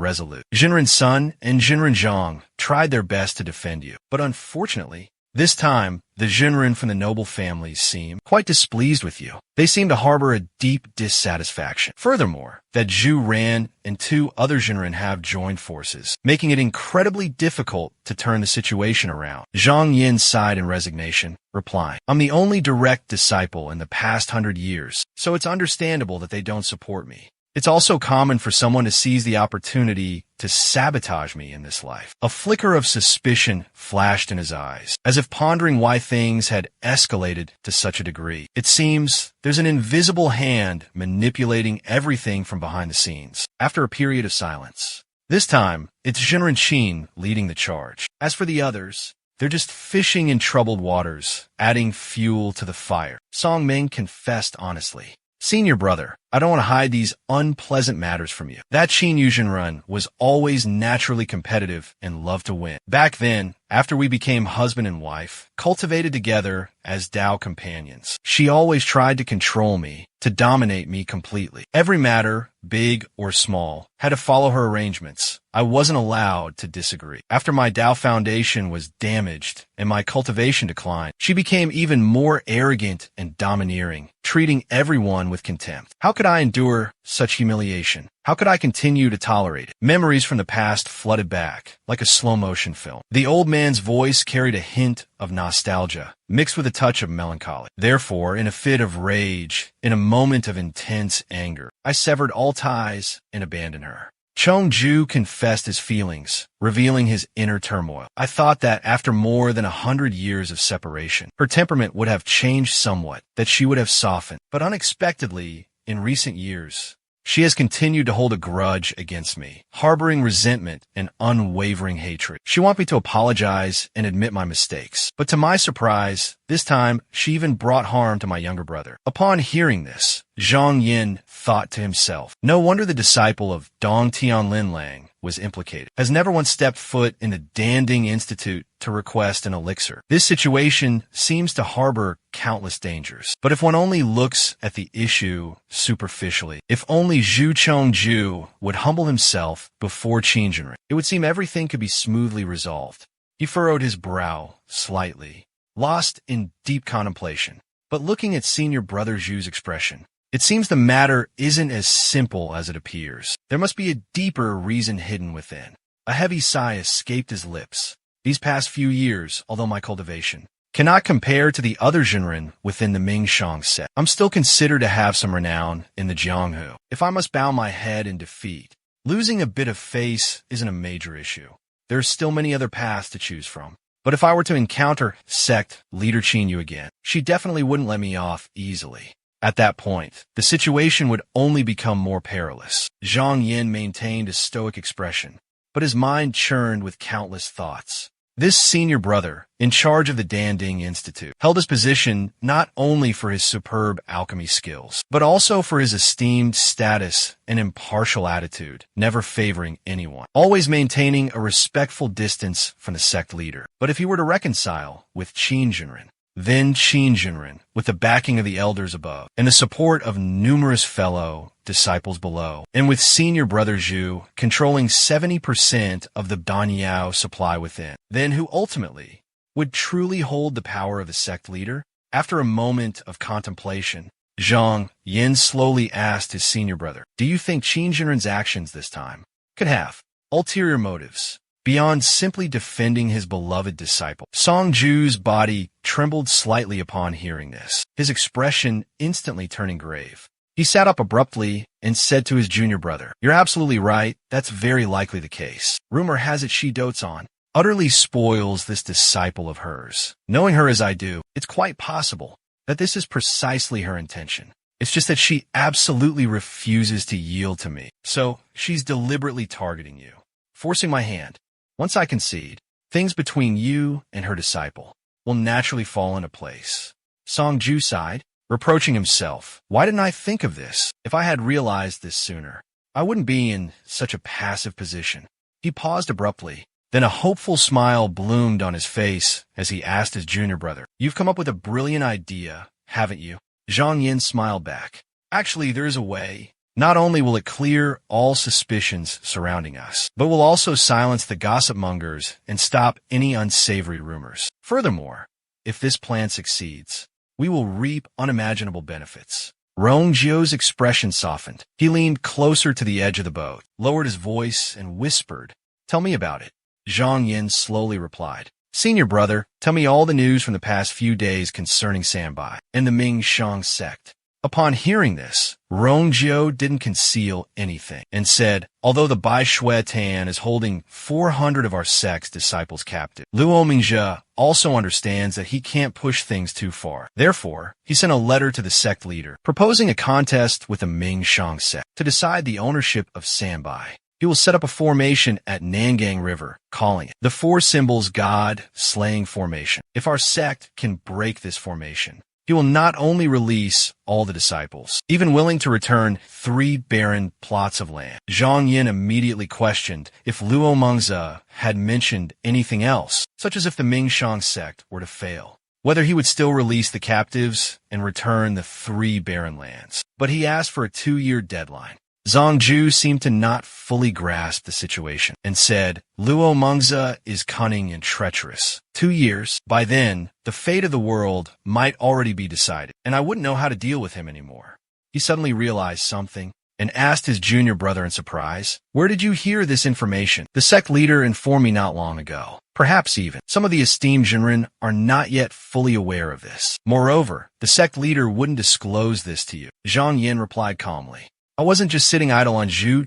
resolute. Jinren Sun and Jinren Zhang tried their best to defend you, but unfortunately, this time, the Jinren from the noble families seem quite displeased with you. They seem to harbor a deep dissatisfaction. Furthermore, that Zhu Ran and two other Jinren have joined forces, making it incredibly difficult to turn the situation around. Zhang Yin sighed in resignation, replying, I'm the only direct disciple in the past 100 years, so it's understandable that they don't support me. It's also common for someone to seize the opportunity to sabotage me in this life. A flicker of suspicion flashed in his eyes, as if pondering why things had escalated to such a degree. It seems there's an invisible hand manipulating everything from behind the scenes. After a period of silence, this time, it's Jinren Qin leading the charge. As for the others, they're just fishing in troubled waters, adding fuel to the fire. Song Ming confessed honestly. Senior brother, I don't want to hide these unpleasant matters from you. That Qin Yuzhenren was always naturally competitive and loved to win. Back then, after we became husband and wife, cultivated together as Tao companions, she always tried to control me, to dominate me completely. Every matter, big or small, had to follow her arrangements. I wasn't allowed to disagree. After my Tao foundation was damaged and my cultivation declined, she became even more arrogant and domineering, treating everyone with contempt. How could I endure such humiliation? How could I continue to tolerate it? Memories from the past flooded back, like a slow-motion film. The old man's voice carried a hint of nostalgia, mixed with a touch of melancholy. Therefore, in a fit of rage, in a moment of intense anger, I severed all ties and abandoned her. Chongju confessed his feelings, revealing his inner turmoil. I thought that after more than 100 years of separation, her temperament would have changed somewhat, that she would have softened. But unexpectedly, in recent years, She has continued to hold a grudge against me, harboring resentment and unwavering hatred. She wants me to apologize and admit my mistakes. But to my surprise, this time, she even brought harm to my younger brother. Upon hearing this, Zhang Yin thought to himself, no wonder the disciple of Dong Tianlin was implicated, has never once stepped foot in the Danding Institute to request an elixir. This situation seems to harbor countless dangers. But if one only looks at the issue superficially, if only Zhu Chongju would humble himself before Qin Jinren, it would seem everything could be smoothly resolved. He furrowed his brow slightly, lost in deep contemplation. But looking at senior brother Zhu's expression, it seems the matter isn't as simple as it appears. There must be a deeper reason hidden within. A heavy sigh escaped his lips. These past few years, although my cultivation cannot compare to the other Jinren within the Mingshang sect, I'm still considered to have some renown in the Jianghu. If I must bow my head in defeat, losing a bit of face isn't a major issue. There are still many other paths to choose from. But if I were to encounter sect leader Qin Yu again, she definitely wouldn't let me off easily. At that point, the situation would only become more perilous. Zhang Yin maintained a stoic expression, but his mind churned with countless thoughts. This senior brother, in charge of the Danding Institute, held his position not only for his superb alchemy skills, but also for his esteemed status and impartial attitude, never favoring anyone, always maintaining a respectful distance from the sect leader. But if he were to reconcile with Qin Jinren, then Qin Jinren, with the backing of the elders above, and the support of numerous fellow disciples below, and with senior brother Zhu controlling 70% of the Danyao supply within, then who ultimately would truly hold the power of the sect leader? After a moment of contemplation, Zhang Yin slowly asked his senior brother, do you think Qin Jinren's actions this time could have ulterior motives beyond simply defending his beloved disciple? Song Ju's body trembled slightly upon hearing this, his expression instantly turning grave. He sat up abruptly and said to his junior brother, you're absolutely right, that's very likely the case. Rumor has it she dotes on, utterly spoils this disciple of hers. Knowing her as I do, it's quite possible that this is precisely her intention. It's just that she absolutely refuses to yield to me. So she's deliberately targeting you, forcing my hand. Once I concede, things between you and her disciple will naturally fall into place. Song Ju sighed, reproaching himself. Why didn't I think of this? If I had realized this sooner, I wouldn't be in such a passive position. He paused abruptly. Then a hopeful smile bloomed on his face as he asked his junior brother, you've come up with a brilliant idea, haven't you? Zhang Yin smiled back. Actually, there is a way. Not only will it clear all suspicions surrounding us, but will also silence the gossip mongers and stop any unsavory rumors. Furthermore, if this plan succeeds, we will reap unimaginable benefits. Rongzhou's expression softened. He leaned closer to the edge of the boat, lowered his voice, and whispered, tell me about it. Zhang Yin slowly replied, senior brother, tell me all the news from the past few days concerning Sanbai and the Mingshang sect. Upon hearing this, Rongzhou didn't conceal anything and said, although the Bai Shui Tan is holding 400 of our sect's disciples captive, Luo Mingzhe also understands that he can't push things too far. Therefore, he sent a letter to the sect leader, proposing a contest with the Mingshang sect to decide the ownership of Sanbai. He will set up a formation at Nangang River, calling it the Four Symbols God-Slaying Formation. If our sect can break this formation, he will not only release all the disciples, even willing to return 3 barren plots of land. Zhang Yin immediately questioned if Luo Mengze had mentioned anything else, such as if the Mingshang sect were to fail, whether he would still release the captives and return the 3 barren lands. But he asked for a 2-year deadline. Zhang Ju seemed to not fully grasp the situation and said, Luo Mengze is cunning and treacherous. 2 years. By then, the fate of the world might already be decided, and I wouldn't know how to deal with him anymore. He suddenly realized something and asked his junior brother in surprise, where did you hear this information? The sect leader informed me not long ago. Perhaps even some of the esteemed Jinren are not yet fully aware of this. Moreover, the sect leader wouldn't disclose this to you. Zhang Yin replied calmly. I wasn't just sitting idle on Zhu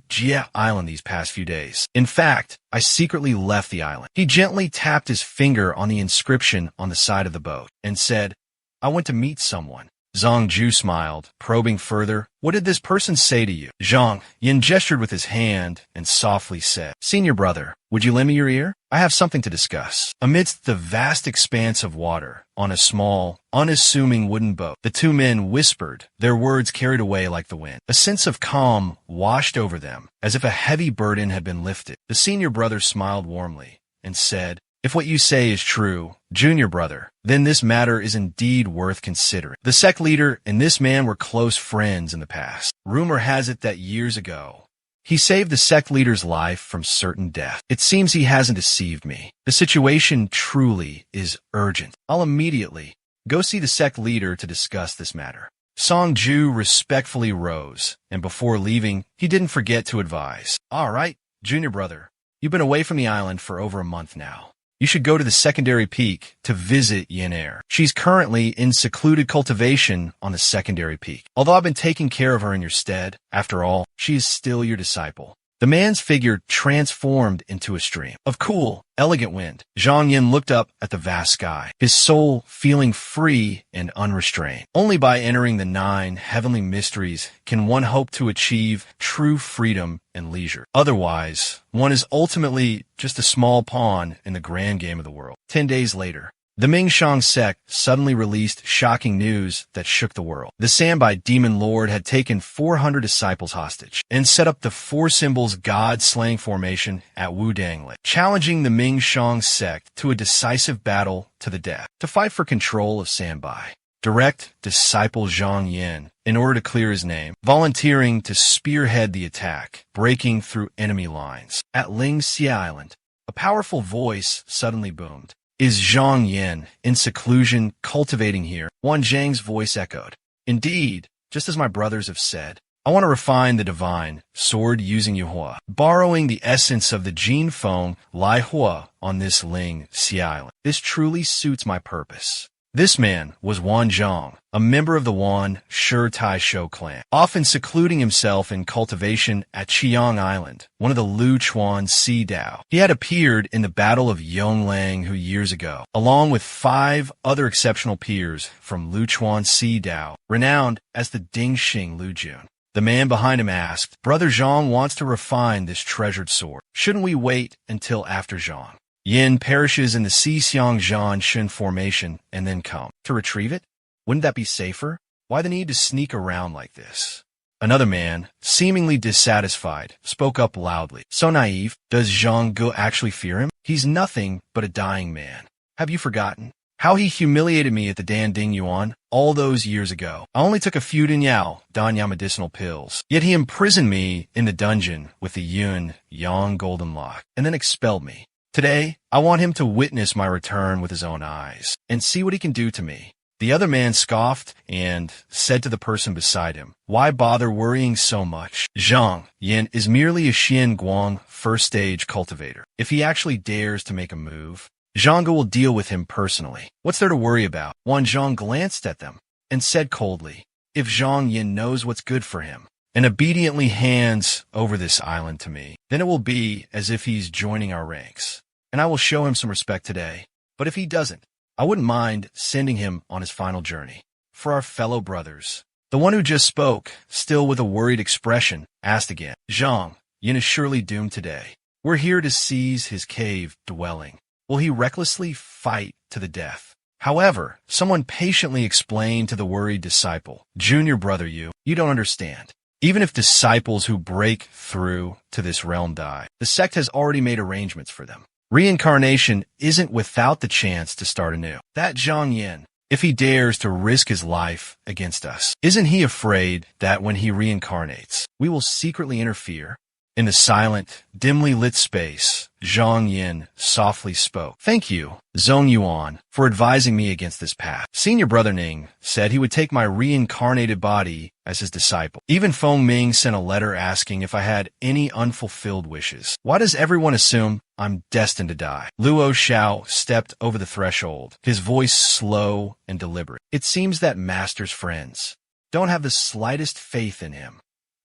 Island these past few days. In fact, I secretly left the island. He gently tapped his finger on the inscription on the side of the boat and said, I went to meet someone. Zhang Ju smiled, probing further. What did this person say to you? Zhang Yin gestured with his hand and softly said, Senior brother, would you lend me your ear? I have something to discuss. Amidst the vast expanse of water, on a small, unassuming wooden boat, the two men whispered, their words carried away like the wind. A sense of calm washed over them, as if a heavy burden had been lifted. The senior brother smiled warmly and said, If what you say is true, junior brother, then this matter is indeed worth considering. The sect leader and this man were close friends in the past. Rumor has it that years ago, he saved the sect leader's life from certain death. It seems he hasn't deceived me. The situation truly is urgent. I'll immediately go see the sect leader to discuss this matter. Song Ju respectfully rose, and before leaving, he didn't forget to advise. All right, junior brother, you've been away from the island for over a month now. You should go to the secondary peak to visit Yin Er. She's currently in secluded cultivation on the secondary peak. Although I've been taking care of her in your stead, after all, she is still your disciple. The man's figure transformed into a stream of cool, elegant wind. Zhang Yin looked up at the vast sky, his soul feeling free and unrestrained. Only by entering the 9 heavenly mysteries can one hope to achieve true freedom and leisure. Otherwise, one is ultimately just a small pawn in the grand game of the world. 10 days later, the Mingshang sect suddenly released shocking news that shook the world. The Sanbai demon lord had taken 400 disciples hostage and set up the 4 symbols god-slaying formation at Wudangli, challenging the Mingshang sect to a decisive battle to the death to fight for control of Sanbai. Direct disciple Zhang Yin, in order to clear his name, volunteering to spearhead the attack, breaking through enemy lines. At Lingxia Island, a powerful voice suddenly boomed. Is Zhang Yin in seclusion cultivating here? Wan Zhang's voice echoed. Indeed, just as my brothers have said, I want to refine the divine sword using Yuhua, borrowing the essence of the Jin Feng Lai Hua on this Ling Xia Island. This truly suits my purpose. This man was Wan Zhang, a member of the Wan Shi Tai Shou clan, often secluding himself in cultivation at Chiang Island, one of the Lu Chuan Sea Dao. He had appeared in the Battle of Yonglang years ago, along with 5 other exceptional peers from Lu Chuan Sea Dao, renowned as the Dingxing Lu Jun. The man behind him asked, Brother Zhang wants to refine this treasured sword. Shouldn't we wait until after Zhang Yin perishes in the Xixiang Zhan Shin formation and then come to retrieve it? Wouldn't that be safer? Why the need to sneak around like this? Another man, seemingly dissatisfied, spoke up loudly. So naive, does Zhang Gu actually fear him? He's nothing but a dying man. Have you forgotten how he humiliated me at the Danding Yuan all those years ago? I only took a few Dinyao, Danya medicinal pills, yet he imprisoned me in the dungeon with the Yun Yang golden lock and then expelled me. Today, I want him to witness my return with his own eyes and see what he can do to me. The other man scoffed and said to the person beside him, Why bother worrying so much? Zhang Yin is merely a Xian Guang first stage cultivator. If he actually dares to make a move, Zhang will deal with him personally. What's there to worry about? Wan Zhang glanced at them and said coldly, If Zhang Yin knows what's good for him and obediently hands over this island to me, then it will be as if he's joining our ranks. And I will show him some respect today. But if he doesn't, I wouldn't mind sending him on his final journey. For our fellow brothers. The one who just spoke, still with a worried expression, asked again, Zhang Yin is surely doomed today. We're here to seize his cave dwelling. Will he recklessly fight to the death? However, someone patiently explained to the worried disciple, Junior brother, you don't understand. Even if disciples who break through to this realm die, the sect has already made arrangements for them. Reincarnation isn't without the chance to start anew. That Zhang Yin, if he dares to risk his life against us, isn't he afraid that when he reincarnates, we will secretly interfere? In the silent, dimly lit space, Zhang Yin softly spoke. Thank you, Zhong Yuan, for advising me against this path. Senior brother Ning said he would take my reincarnated body as his disciple. Even Feng Ming sent a letter asking if I had any unfulfilled wishes. Why does everyone assume I'm destined to die? Luo Xiao stepped over the threshold, his voice slow and deliberate. It seems that Master's friends don't have the slightest faith in him.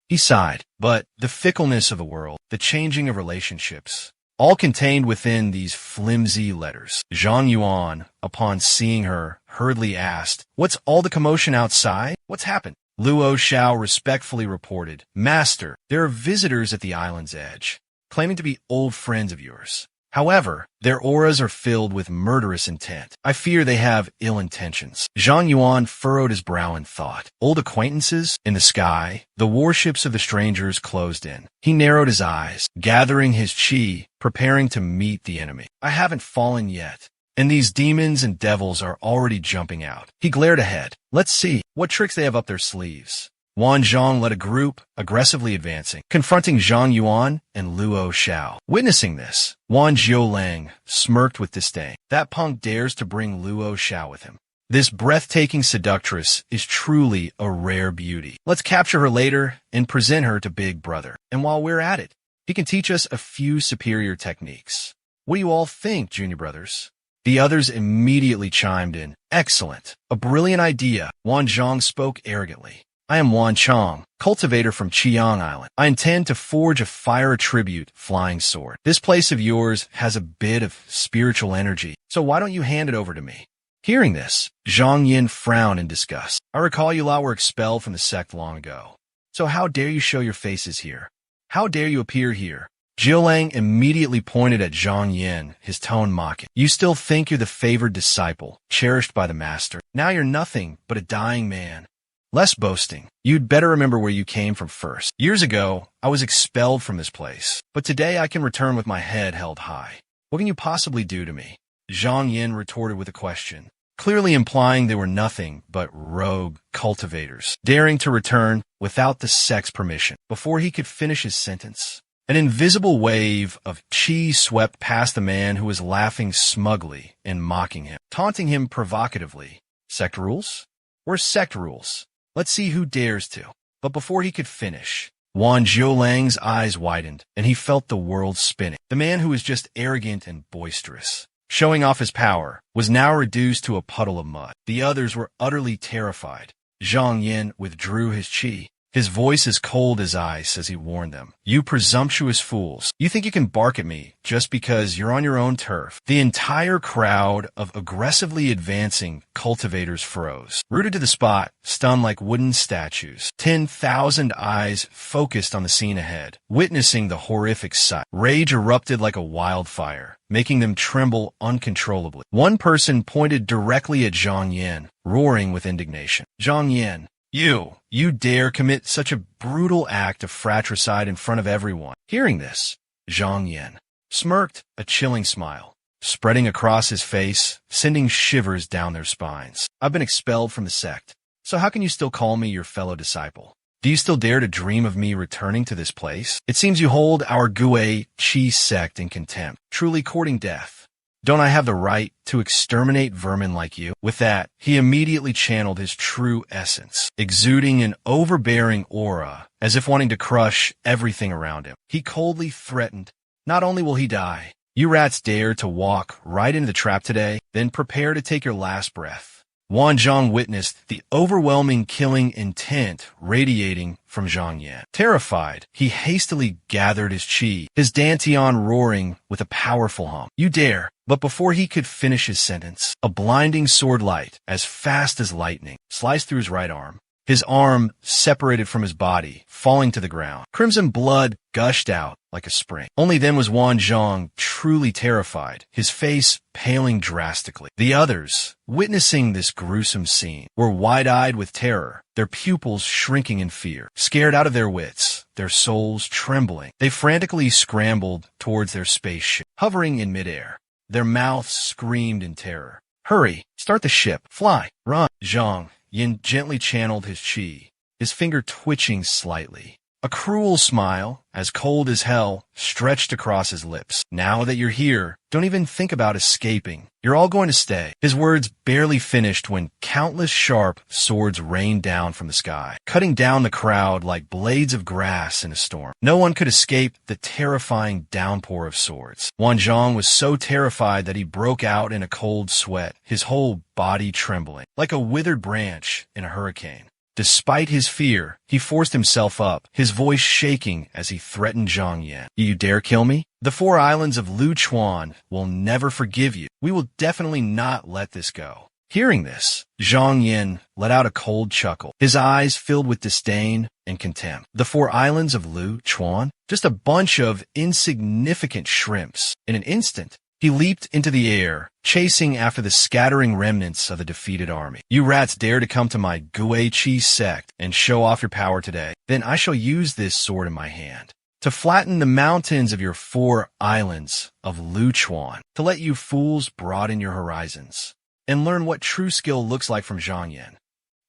He sighed, but the fickleness of the world, the changing of relationships, all contained within these flimsy letters. Zhang Yuan, upon seeing her, hurriedly asked, "What's all the commotion outside? What's happened?" Luo Xiao respectfully reported, "Master, there are visitors at the island's edge, claiming to be old friends of yours. However, their auras are filled with murderous intent. I fear they have ill intentions." Zhang Yuan furrowed his brow in thought. Old acquaintances? In the sky, the warships of the strangers closed in. He narrowed his eyes, gathering his qi, preparing to meet the enemy. I haven't fallen yet, and these demons and devils are already jumping out. He glared ahead. Let's see what tricks they have up their sleeves. Wan Zhang led a group, aggressively advancing, confronting Zhang Yuan and Luo Xiao. Witnessing this, Wan Zhiolang smirked with disdain. That punk dares to bring Luo Xiao with him. This breathtaking seductress is truly a rare beauty. Let's capture her later and present her to Big Brother. And while we're at it, he can teach us a few superior techniques. What do you all think, junior brothers? The others immediately chimed in. Excellent. A brilliant idea. Wan Zhang spoke arrogantly. I am Wan Chong, cultivator from Qiang Island. I intend to forge a fire attribute flying sword. This place of yours has a bit of spiritual energy, so why don't you hand it over to me? Hearing this, Zhang Yin frowned in disgust. I recall you lot were expelled from the sect long ago. So how dare you show your faces here? How dare you appear here? Zhiolang immediately pointed at Zhang Yin, his tone mocking. You still think you're the favored disciple, cherished by the master. Now you're nothing but a dying man. Less boasting. You'd better remember where you came from first. Years ago, I was expelled from this place, but today I can return with my head held high. What can you possibly do to me? Zhang Yin retorted with a question, clearly implying they were nothing but rogue cultivators, daring to return without the sect's permission. Before he could finish his sentence, an invisible wave of qi swept past the man who was laughing smugly and mocking him, taunting him provocatively. Sect rules? Where's sect rules? Let's see who dares to. But before he could finish, Wan Zhiolang's eyes widened, and he felt the world spinning. The man who was just arrogant and boisterous, showing off his power, was now reduced to a puddle of mud. The others were utterly terrified. Zhang Yin withdrew his qi, his voice as cold as ice as he warned them. You presumptuous fools. You think you can bark at me just because you're on your own turf. The entire crowd of aggressively advancing cultivators froze, rooted to the spot, stunned like wooden statues. 10,000 eyes focused on the scene ahead, witnessing the horrific sight. Rage erupted like a wildfire, making them tremble uncontrollably. One person pointed directly at Zhang Yin, roaring with indignation. Zhang Yin, you dare commit such a brutal act of fratricide in front of everyone. Hearing this, Zhang Yin smirked, a chilling smile spreading across his face, sending shivers down their spines. I've been expelled from the sect, so how can you still call me your fellow disciple? Do you still dare to dream of me returning to this place? It seems you hold our Gue Qi sect in contempt, truly courting death. Don't I have the right to exterminate vermin like you? With that, he immediately channeled his true essence, exuding an overbearing aura, as if wanting to crush everything around him. He coldly threatened, not only will he die, you rats dare to walk right into the trap today, then prepare to take your last breath. Wan Zhang witnessed the overwhelming killing intent radiating from Zhang Yan. Terrified, he hastily gathered his qi, his dantian roaring with a powerful hum. You dare! But before he could finish his sentence, a blinding sword light, as fast as lightning, sliced through his right arm. His arm separated from his body, falling to the ground. Crimson blood gushed out like a spring. Only then was Wan Zhang truly terrified, his face paling drastically. The others, witnessing this gruesome scene, were wide-eyed with terror, their pupils shrinking in fear. Scared out of their wits, their souls trembling, they frantically scrambled towards their spaceship, hovering in midair. Their mouths screamed in terror. Hurry, start the ship, fly, run. Zhang Yin gently channeled his qi, his finger twitching slightly. A cruel smile, as cold as hell, stretched across his lips. Now that you're here, don't even think about escaping. You're all going to stay. His words barely finished when countless sharp swords rained down from the sky, cutting down the crowd like blades of grass in a storm. No one could escape the terrifying downpour of swords. Wan Zhang was so terrified that he broke out in a cold sweat, his whole body trembling, like a withered branch in a hurricane. Despite his fear, he forced himself up, his voice shaking as he threatened Zhang Yan. You dare kill me? The 4 islands of Luchuan will never forgive you. We will definitely not let this go. Hearing this, Zhang Yan let out a cold chuckle, his eyes filled with disdain and contempt. The 4 islands of Luchuan? Just a bunch of insignificant shrimps. In an instant, he leaped into the air, chasing after the scattering remnants of the defeated army. You rats dare to come to my Guichi sect and show off your power today? Then I shall use this sword in my hand to flatten the mountains of your 4 islands of Luchuan, to let you fools broaden your horizons and learn what true skill looks like from Zhang Yan.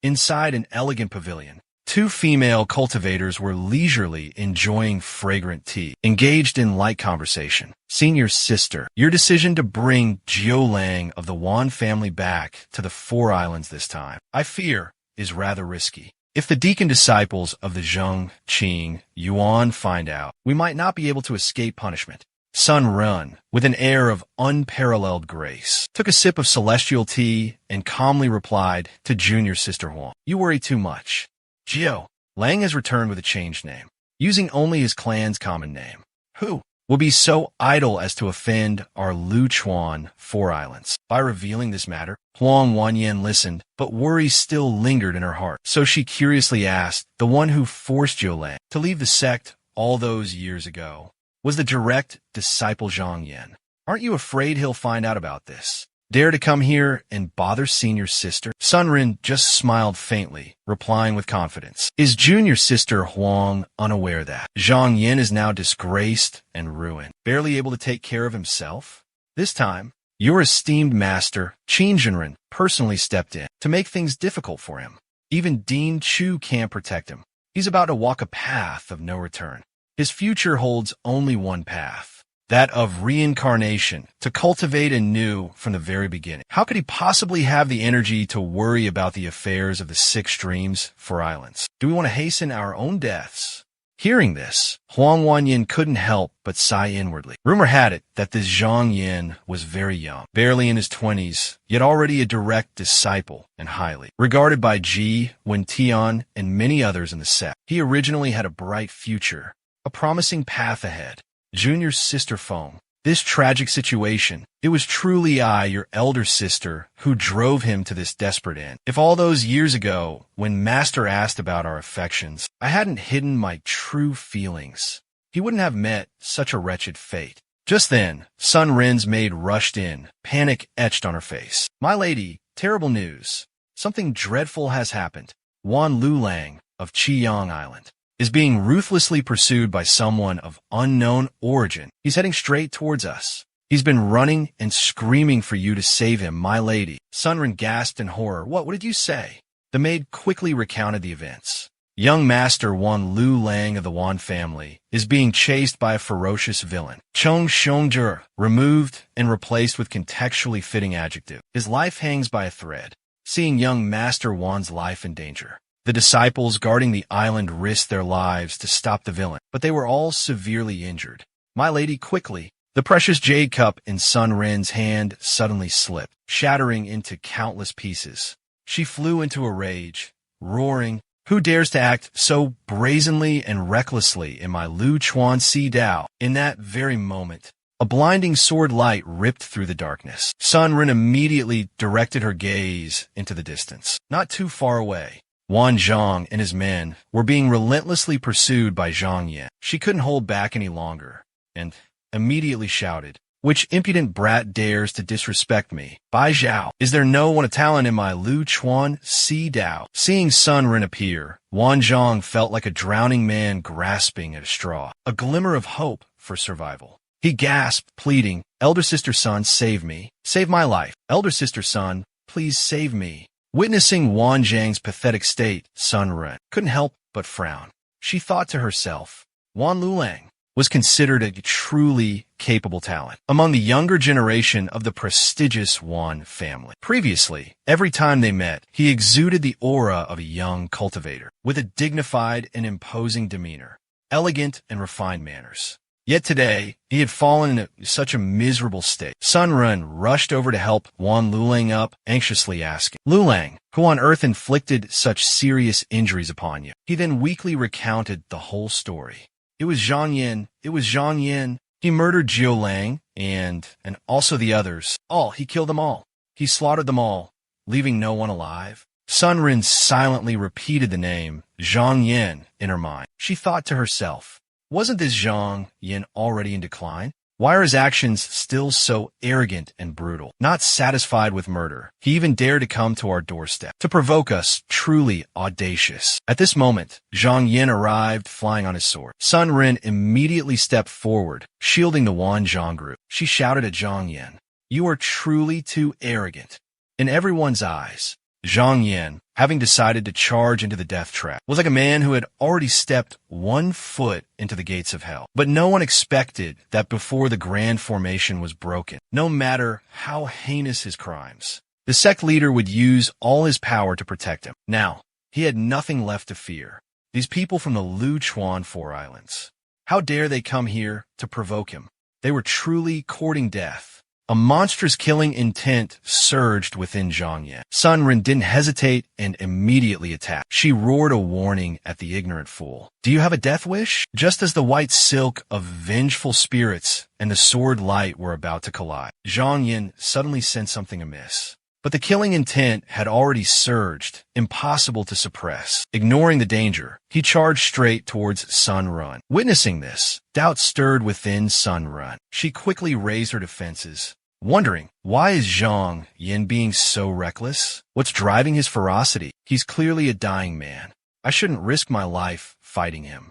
Inside an elegant pavilion, 2 female cultivators were leisurely enjoying fragrant tea, engaged in light conversation. Senior sister, your decision to bring Jiulang of the Wan family back to the 4 islands this time, I fear, is rather risky. If the deacon disciples of the Zheng, Qing, Yuan find out, we might not be able to escape punishment. Sun Run, with an air of unparalleled grace, took a sip of celestial tea and calmly replied to junior sister Huang. You worry too much. Jiu Lang has returned with a changed name, using only his clan's common name. Who will be so idle as to offend our Luchuan 4 islands? By revealing this matter, Huang Wanyan listened, but worry still lingered in her heart. So she curiously asked, the one who forced Jiu Lang to leave the sect all those years ago was the direct disciple Zhang Yan. Aren't you afraid he'll find out about this? Dare to come here and bother senior sister? Sunrin just smiled faintly, replying with confidence. Is junior sister Huang unaware that Zhang Yan is now disgraced and ruined, barely able to take care of himself? This time, your esteemed master, Qin Jinren, personally stepped in to make things difficult for him. Even Dean Chu can't protect him. He's about to walk a path of no return. His future holds only one path, that of reincarnation, to cultivate anew from the very beginning. How could he possibly have the energy to worry about the affairs of the 6 streams, 4 islands? Do we want to hasten our own deaths? Hearing this, Huang Wanyan couldn't help but sigh inwardly. Rumor had it that this Zhang Yan was very young, barely in his 20s, yet already a direct disciple and highly regarded by Ji, Wen-Tian, and many others in the sect. He originally had a bright future, a promising path ahead. Junior sister Feng, this tragic situation, it was truly I, your elder sister, who drove him to this desperate end. If all those years ago, when Master asked about our affections, I hadn't hidden my true feelings, he wouldn't have met such a wretched fate. Just then, Sun Ren's maid rushed in, panic etched on her face. My lady, terrible news. Something dreadful has happened. Wan Lulang of Qiyang Island is being ruthlessly pursued by someone of unknown origin. He's heading straight towards us. He's been running and screaming for you to save him, my lady. Sunren gasped in horror. What did you say? The maid quickly recounted the events. Young master Wan Lu Lang of the Wan family is being chased by a ferocious villain. Chong Shongzhe, removed and replaced with contextually fitting adjective. His life hangs by a thread, seeing young master Wan's life in danger. The disciples guarding the island risked their lives to stop the villain, but they were all severely injured. My lady, quickly. The precious jade cup in Sun Ren's hand suddenly slipped, shattering into countless pieces. She flew into a rage, roaring, who dares to act so brazenly and recklessly in my Lu Chuan Si Dao? In that very moment, a blinding sword light ripped through the darkness. Sun Ren immediately directed her gaze into the distance. Not too far away, Wan Zhang and his men were being relentlessly pursued by Zhang Yan. She couldn't hold back any longer, and immediately shouted, which impudent brat dares to disrespect me? Bai Zhao, is there no one of talent in my Lu Chuan Si Dao? Seeing Sun Ren appear, Wan Zhang felt like a drowning man grasping at a straw, a glimmer of hope for survival. He gasped, pleading, Elder Sister Sun, save me. Save my life. Elder Sister Sun, please save me. Witnessing Wan Zhang's pathetic state, Sun Ren couldn't help but frown. She thought to herself, Wan Lulang was considered a truly capable talent among the younger generation of the prestigious Wan family. Previously, every time they met, he exuded the aura of a young cultivator, with a dignified and imposing demeanor, elegant and refined manners. Yet today, he had fallen into such a miserable state. Sun Ren rushed over to help Wan Lulang up, anxiously asking, "Lulang, who on earth inflicted such serious injuries upon you?" He then weakly recounted the whole story. "It was Zhang Yin. It was Zhang Yin. He murdered Jiu Lang and also the others. He killed them all. He slaughtered them all, leaving no one alive." Sun Ren silently repeated the name Zhang Yin in her mind. She thought to herself, wasn't this Zhang Yin already in decline? Why are his actions still so arrogant and brutal? Not satisfied with murder, he even dared to come to our doorstep, to provoke us, truly audacious. At this moment, Zhang Yin arrived, flying on his sword. Sun Ren immediately stepped forward, shielding the Wan Zhang group. She shouted at Zhang Yin, "You are truly too arrogant." In everyone's eyes, Zhang Yin, having decided to charge into the death trap, was like a man who had already stepped 1 foot into the gates of hell. But no one expected that before the grand formation was broken, no matter how heinous his crimes, the sect leader would use all his power to protect him. Now, he had nothing left to fear. These people from the Luchuan Four Islands. How dare they come here to provoke him? They were truly courting death. A monstrous killing intent surged within Zhang Yin. Sun Ren didn't hesitate and immediately attacked. She roared a warning at the ignorant fool. "Do you have a death wish?" Just as the white silk of vengeful spirits and the sword light were about to collide, Zhang Yin suddenly sensed something amiss. But the killing intent had already surged, impossible to suppress. Ignoring the danger, he charged straight towards Sun Ren. Witnessing this, doubt stirred within Sun Ren. She quickly raised her defenses, wondering, why is Zhang Yin being so reckless? What's driving his ferocity? He's clearly a dying man. I shouldn't risk my life fighting him.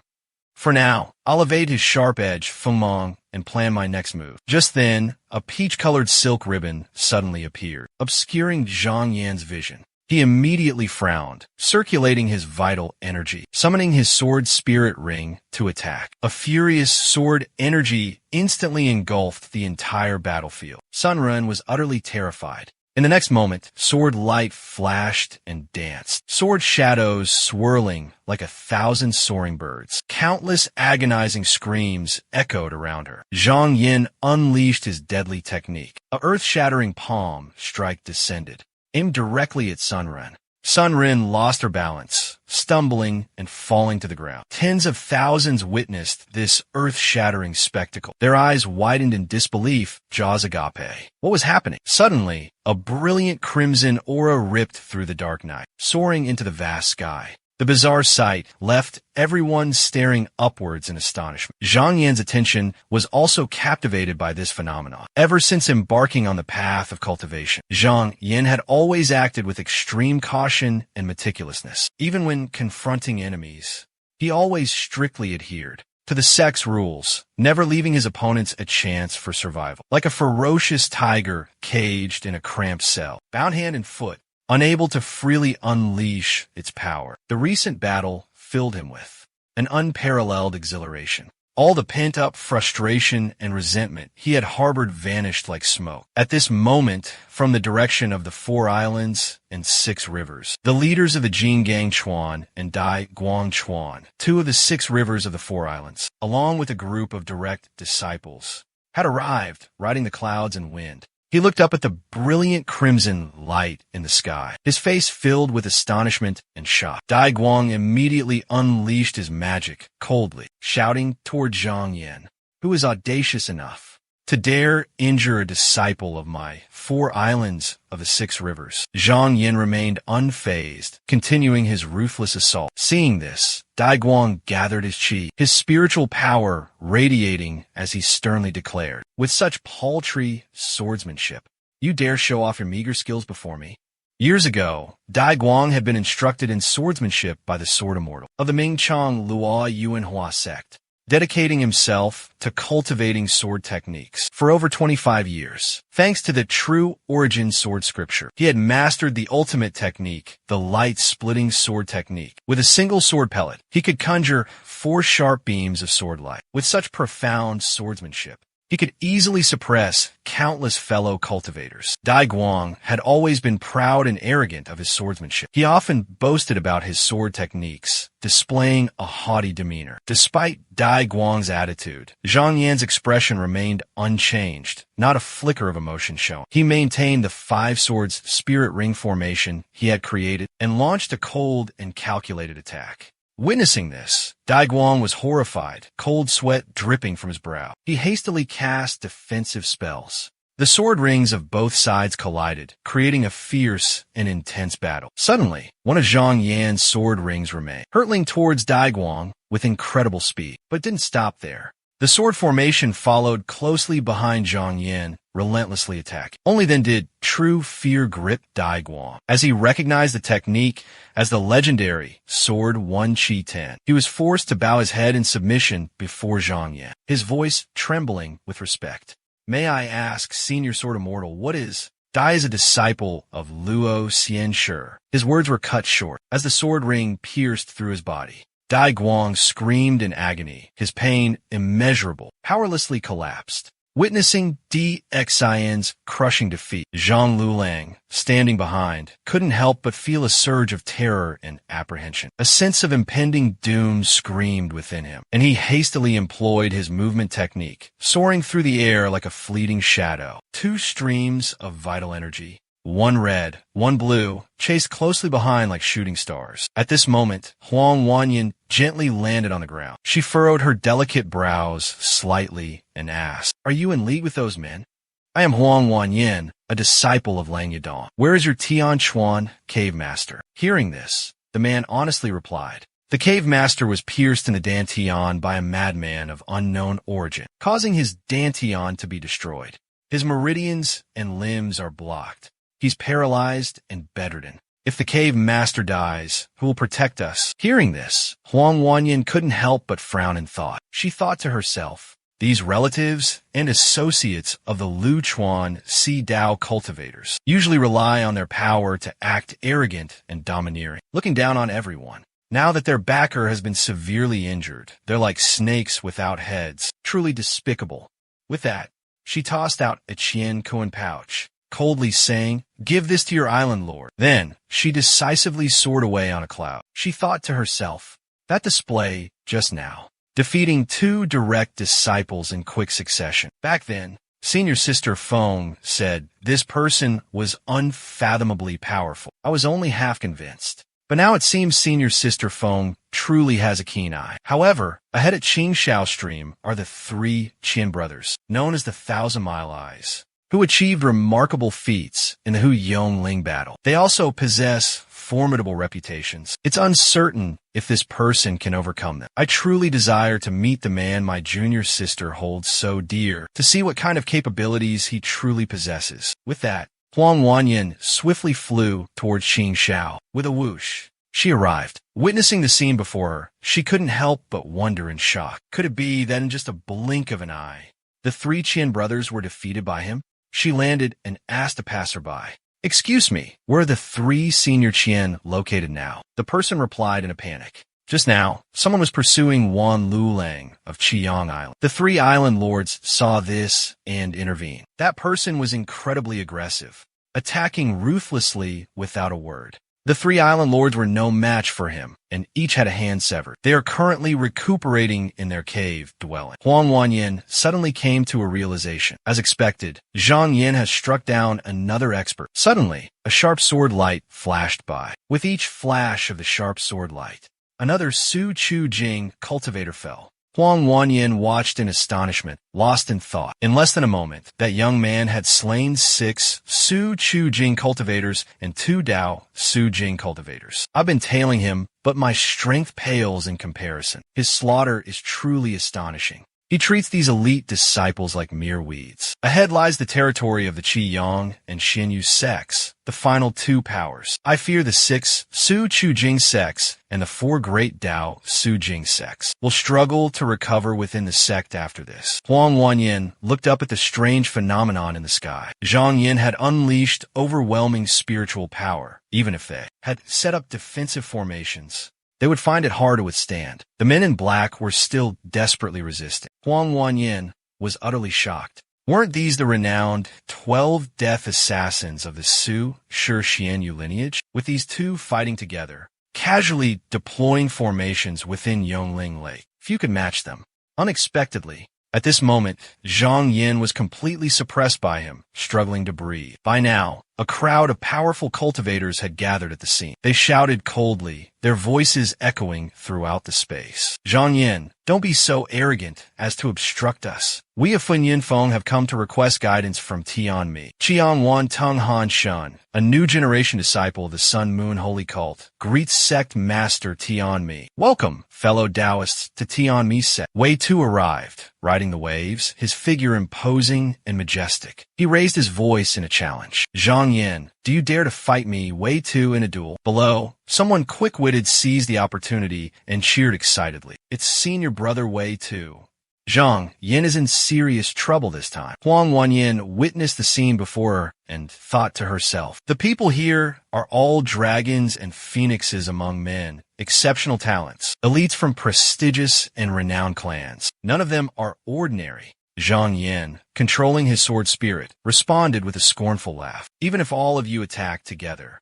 For now, I'll evade his sharp edge, Fengmong, and plan my next move. Just then, a peach-colored silk ribbon suddenly appeared, obscuring Zhang Yan's vision. He immediately frowned, circulating his vital energy, summoning his sword spirit ring to attack. A furious sword energy instantly engulfed the entire battlefield. Sun Ren was utterly terrified. In the next moment, sword light flashed and danced, sword shadows swirling like 1,000 soaring birds. Countless agonizing screams echoed around her. Zhang Yin unleashed his deadly technique. A earth-shattering palm strike descended, aimed directly at Sun Ren. Sun Ren lost her balance, stumbling and falling to the ground. Tens of thousands witnessed this earth-shattering spectacle. Their eyes widened in disbelief, jaws agape. What was happening? Suddenly, a brilliant crimson aura ripped through the dark night, soaring into the vast sky. The bizarre sight left everyone staring upwards in astonishment. Zhang Yan's attention was also captivated by this phenomenon. Ever since embarking on the path of cultivation, Zhang Yan had always acted with extreme caution and meticulousness. Even when confronting enemies, he always strictly adhered to the sect's rules, never leaving his opponents a chance for survival. Like a ferocious tiger caged in a cramped cell, bound hand and foot, unable to freely unleash its power. The recent battle filled him with an unparalleled exhilaration. All the pent-up frustration and resentment he had harbored vanished like smoke. At this moment, from the direction of the 4 islands and 6 rivers, the leaders of the Jingang Chuan and Dai Guang Chuan, 2 of the 6 rivers of the 4 islands, along with a group of direct disciples, had arrived, riding the clouds and wind. He looked up at the brilliant crimson light in the sky, his face filled with astonishment and shock. Dai Guang immediately unleashed his magic, coldly, shouting toward Zhang Yan, who is audacious enough to dare injure a disciple of my 4 islands of the 6 rivers. Zhang Yan remained unfazed, continuing his ruthless assault. Seeing this, Dai Guang gathered his qi, his spiritual power radiating as he sternly declared, "With such paltry swordsmanship, you dare show off your meager skills before me?" Years ago, Dai Guang had been instructed in swordsmanship by the Sword Immortal of the Mingchang Luo Yuanhua sect, dedicating himself to cultivating sword techniques for over 25 years. Thanks to the true origin sword scripture, he had mastered the ultimate technique, the light-splitting sword technique. With a single sword pellet, he could conjure 4 sharp beams of sword light. With such profound swordsmanship, He could easily suppress countless fellow cultivators. Dai Guang had always been proud and arrogant of his swordsmanship. He often boasted about his sword techniques, displaying a haughty demeanor. Despite Dai Guang's attitude, Zhang Yan's expression remained unchanged, not a flicker of emotion shown. He maintained the five swords spirit ring formation he had created and launched a cold and calculated attack. Witnessing this, Dai Guang was horrified, cold sweat dripping from his brow. He hastily cast defensive spells. The sword rings of both sides collided, creating a fierce and intense battle. Suddenly, one of Zhang Yan's sword rings remained, hurtling towards Dai Guang with incredible speed, but didn't stop there. The sword formation followed closely behind Zhang Yan, relentlessly attacking. Only then did true fear grip Dai Guang, as he recognized the technique as the legendary Sword 1 Chi 10. He was forced to bow his head in submission before Zhang Yan, his voice trembling with respect. "May I ask, Senior Sword Immortal, what is?" Dai is a disciple of Luo Xianshi. His words were cut short, as the sword ring pierced through his body. Dai Guang screamed in agony, his pain immeasurable, powerlessly collapsed. Witnessing DXIN's crushing defeat, Zhang Lulang, standing behind, couldn't help but feel a surge of terror and apprehension. A sense of impending doom screamed within him, and he hastily employed his movement technique, soaring through the air like a fleeting shadow. Two streams of vital energy, one red, one blue, chased closely behind like shooting stars. At this moment, Huang Wanyan gently landed on the ground. She furrowed her delicate brows slightly and asked, "Are you in league with those men?" "I am Huang Wanyan, a disciple of Lang Yadong. Where is your Tian Chuan cave master?" Hearing this, the man honestly replied. The cave master was pierced in the Dantian by a madman of unknown origin, causing his Dantian to be destroyed. His meridians and limbs are blocked. He's paralyzed and bedridden. If the cave master dies, who will protect us? Hearing this, Huang Wanyan couldn't help but frown in thought. She thought to herself, these relatives and associates of the Lu Chuan Si Dao cultivators usually rely on their power to act arrogant and domineering, looking down on everyone. Now that their backer has been severely injured, they're like snakes without heads, truly despicable. With that, she tossed out a Qian Kuan pouch, coldly saying, "Give this to your island lord." Then, she decisively soared away on a cloud. She thought to herself, that display just now, defeating two direct disciples in quick succession. Back then, Senior Sister Feng said, this person was unfathomably powerful. I was only half convinced. But now it seems Senior Sister Feng truly has a keen eye. However, ahead at Qingshao Stream are the three Qian brothers, known as the Thousand Mile Eyes, who achieved remarkable feats in the Hu Yongling battle. They also possess formidable reputations. It's uncertain if this person can overcome them. I truly desire to meet the man my junior sister holds so dear, to see what kind of capabilities he truly possesses. With that, Huang Wanyan swiftly flew towards Qingshao. With a whoosh, she arrived. Witnessing the scene before her, she couldn't help but wonder in shock. Could it be that in just a blink of an eye, the three Qian brothers were defeated by him? She landed and asked a passerby, "Excuse me, where are the three senior Qian located now?" The person replied in a panic. Just now, someone was pursuing Wan Lulang of Qiyang Island. The three island lords saw this and intervened. That person was incredibly aggressive, attacking ruthlessly without a word. The three island lords were no match for him, and each had a hand severed. They are currently recuperating in their cave dwelling. Huang Wanyan suddenly came to a realization. As expected, Zhang Yan has struck down another expert. Suddenly, a sharp sword light flashed by. With each flash of the sharp sword light, another Su Chu Jing cultivator fell. Huang Wanyan watched in astonishment, lost in thought. In less than a moment, that young man had slain 6 Su Chu Jing cultivators and 2 Dao Su Jing cultivators. I've been tailing him, but my strength pales in comparison. His slaughter is truly astonishing. He treats these elite disciples like mere weeds. Ahead lies the territory of the Qi Yang and Xinyu sects, the final 2 powers. I fear the 6 Su Chu Jing sects and the 4 great Dao Su Jing sects will struggle to recover within the sect after this. Huang Wanyan looked up at the strange phenomenon in the sky. Zhang Yin had unleashed overwhelming spiritual power. Even if they had set up defensive formations, they would find it hard to withstand. The men in black were still desperately resisting. Huang Wanyan was utterly shocked. Weren't these the renowned 12 death assassins of the Su Shi Xianyu lineage? With these two fighting together, casually deploying formations within Yongling Lake. Few could match them. Unexpectedly, at this moment, Zhang Yin was completely suppressed by him, struggling to breathe. By now, a crowd of powerful cultivators had gathered at the scene. They shouted coldly, their voices echoing throughout the space. Zhang Yin, don't be so arrogant as to obstruct us. We of Fun Yinfeng have come to request guidance from Tianmi. Qiang Wan Tung Han Shan, a new generation disciple of the Sun Moon Holy Cult, greets sect master Tianmi. Welcome, fellow Taoists, to Tianmi's sect. Wei Tu arrived, riding the waves, his figure imposing and majestic. He raised his voice in a challenge. Zhang Yin, do you dare to fight me, Wei Tu, in a duel? Below, someone quick-witted seized the opportunity and cheered excitedly. It's senior brother Wei Tu. Zhang Yin is in serious trouble this time. Huang Wanyin witnessed the scene before her and thought to herself, the people here are all dragons and phoenixes among men, exceptional talents, elites from prestigious and renowned clans. None of them are ordinary. Zhang Yin, controlling his sword spirit, responded with a scornful laugh. Even if all of you attack together,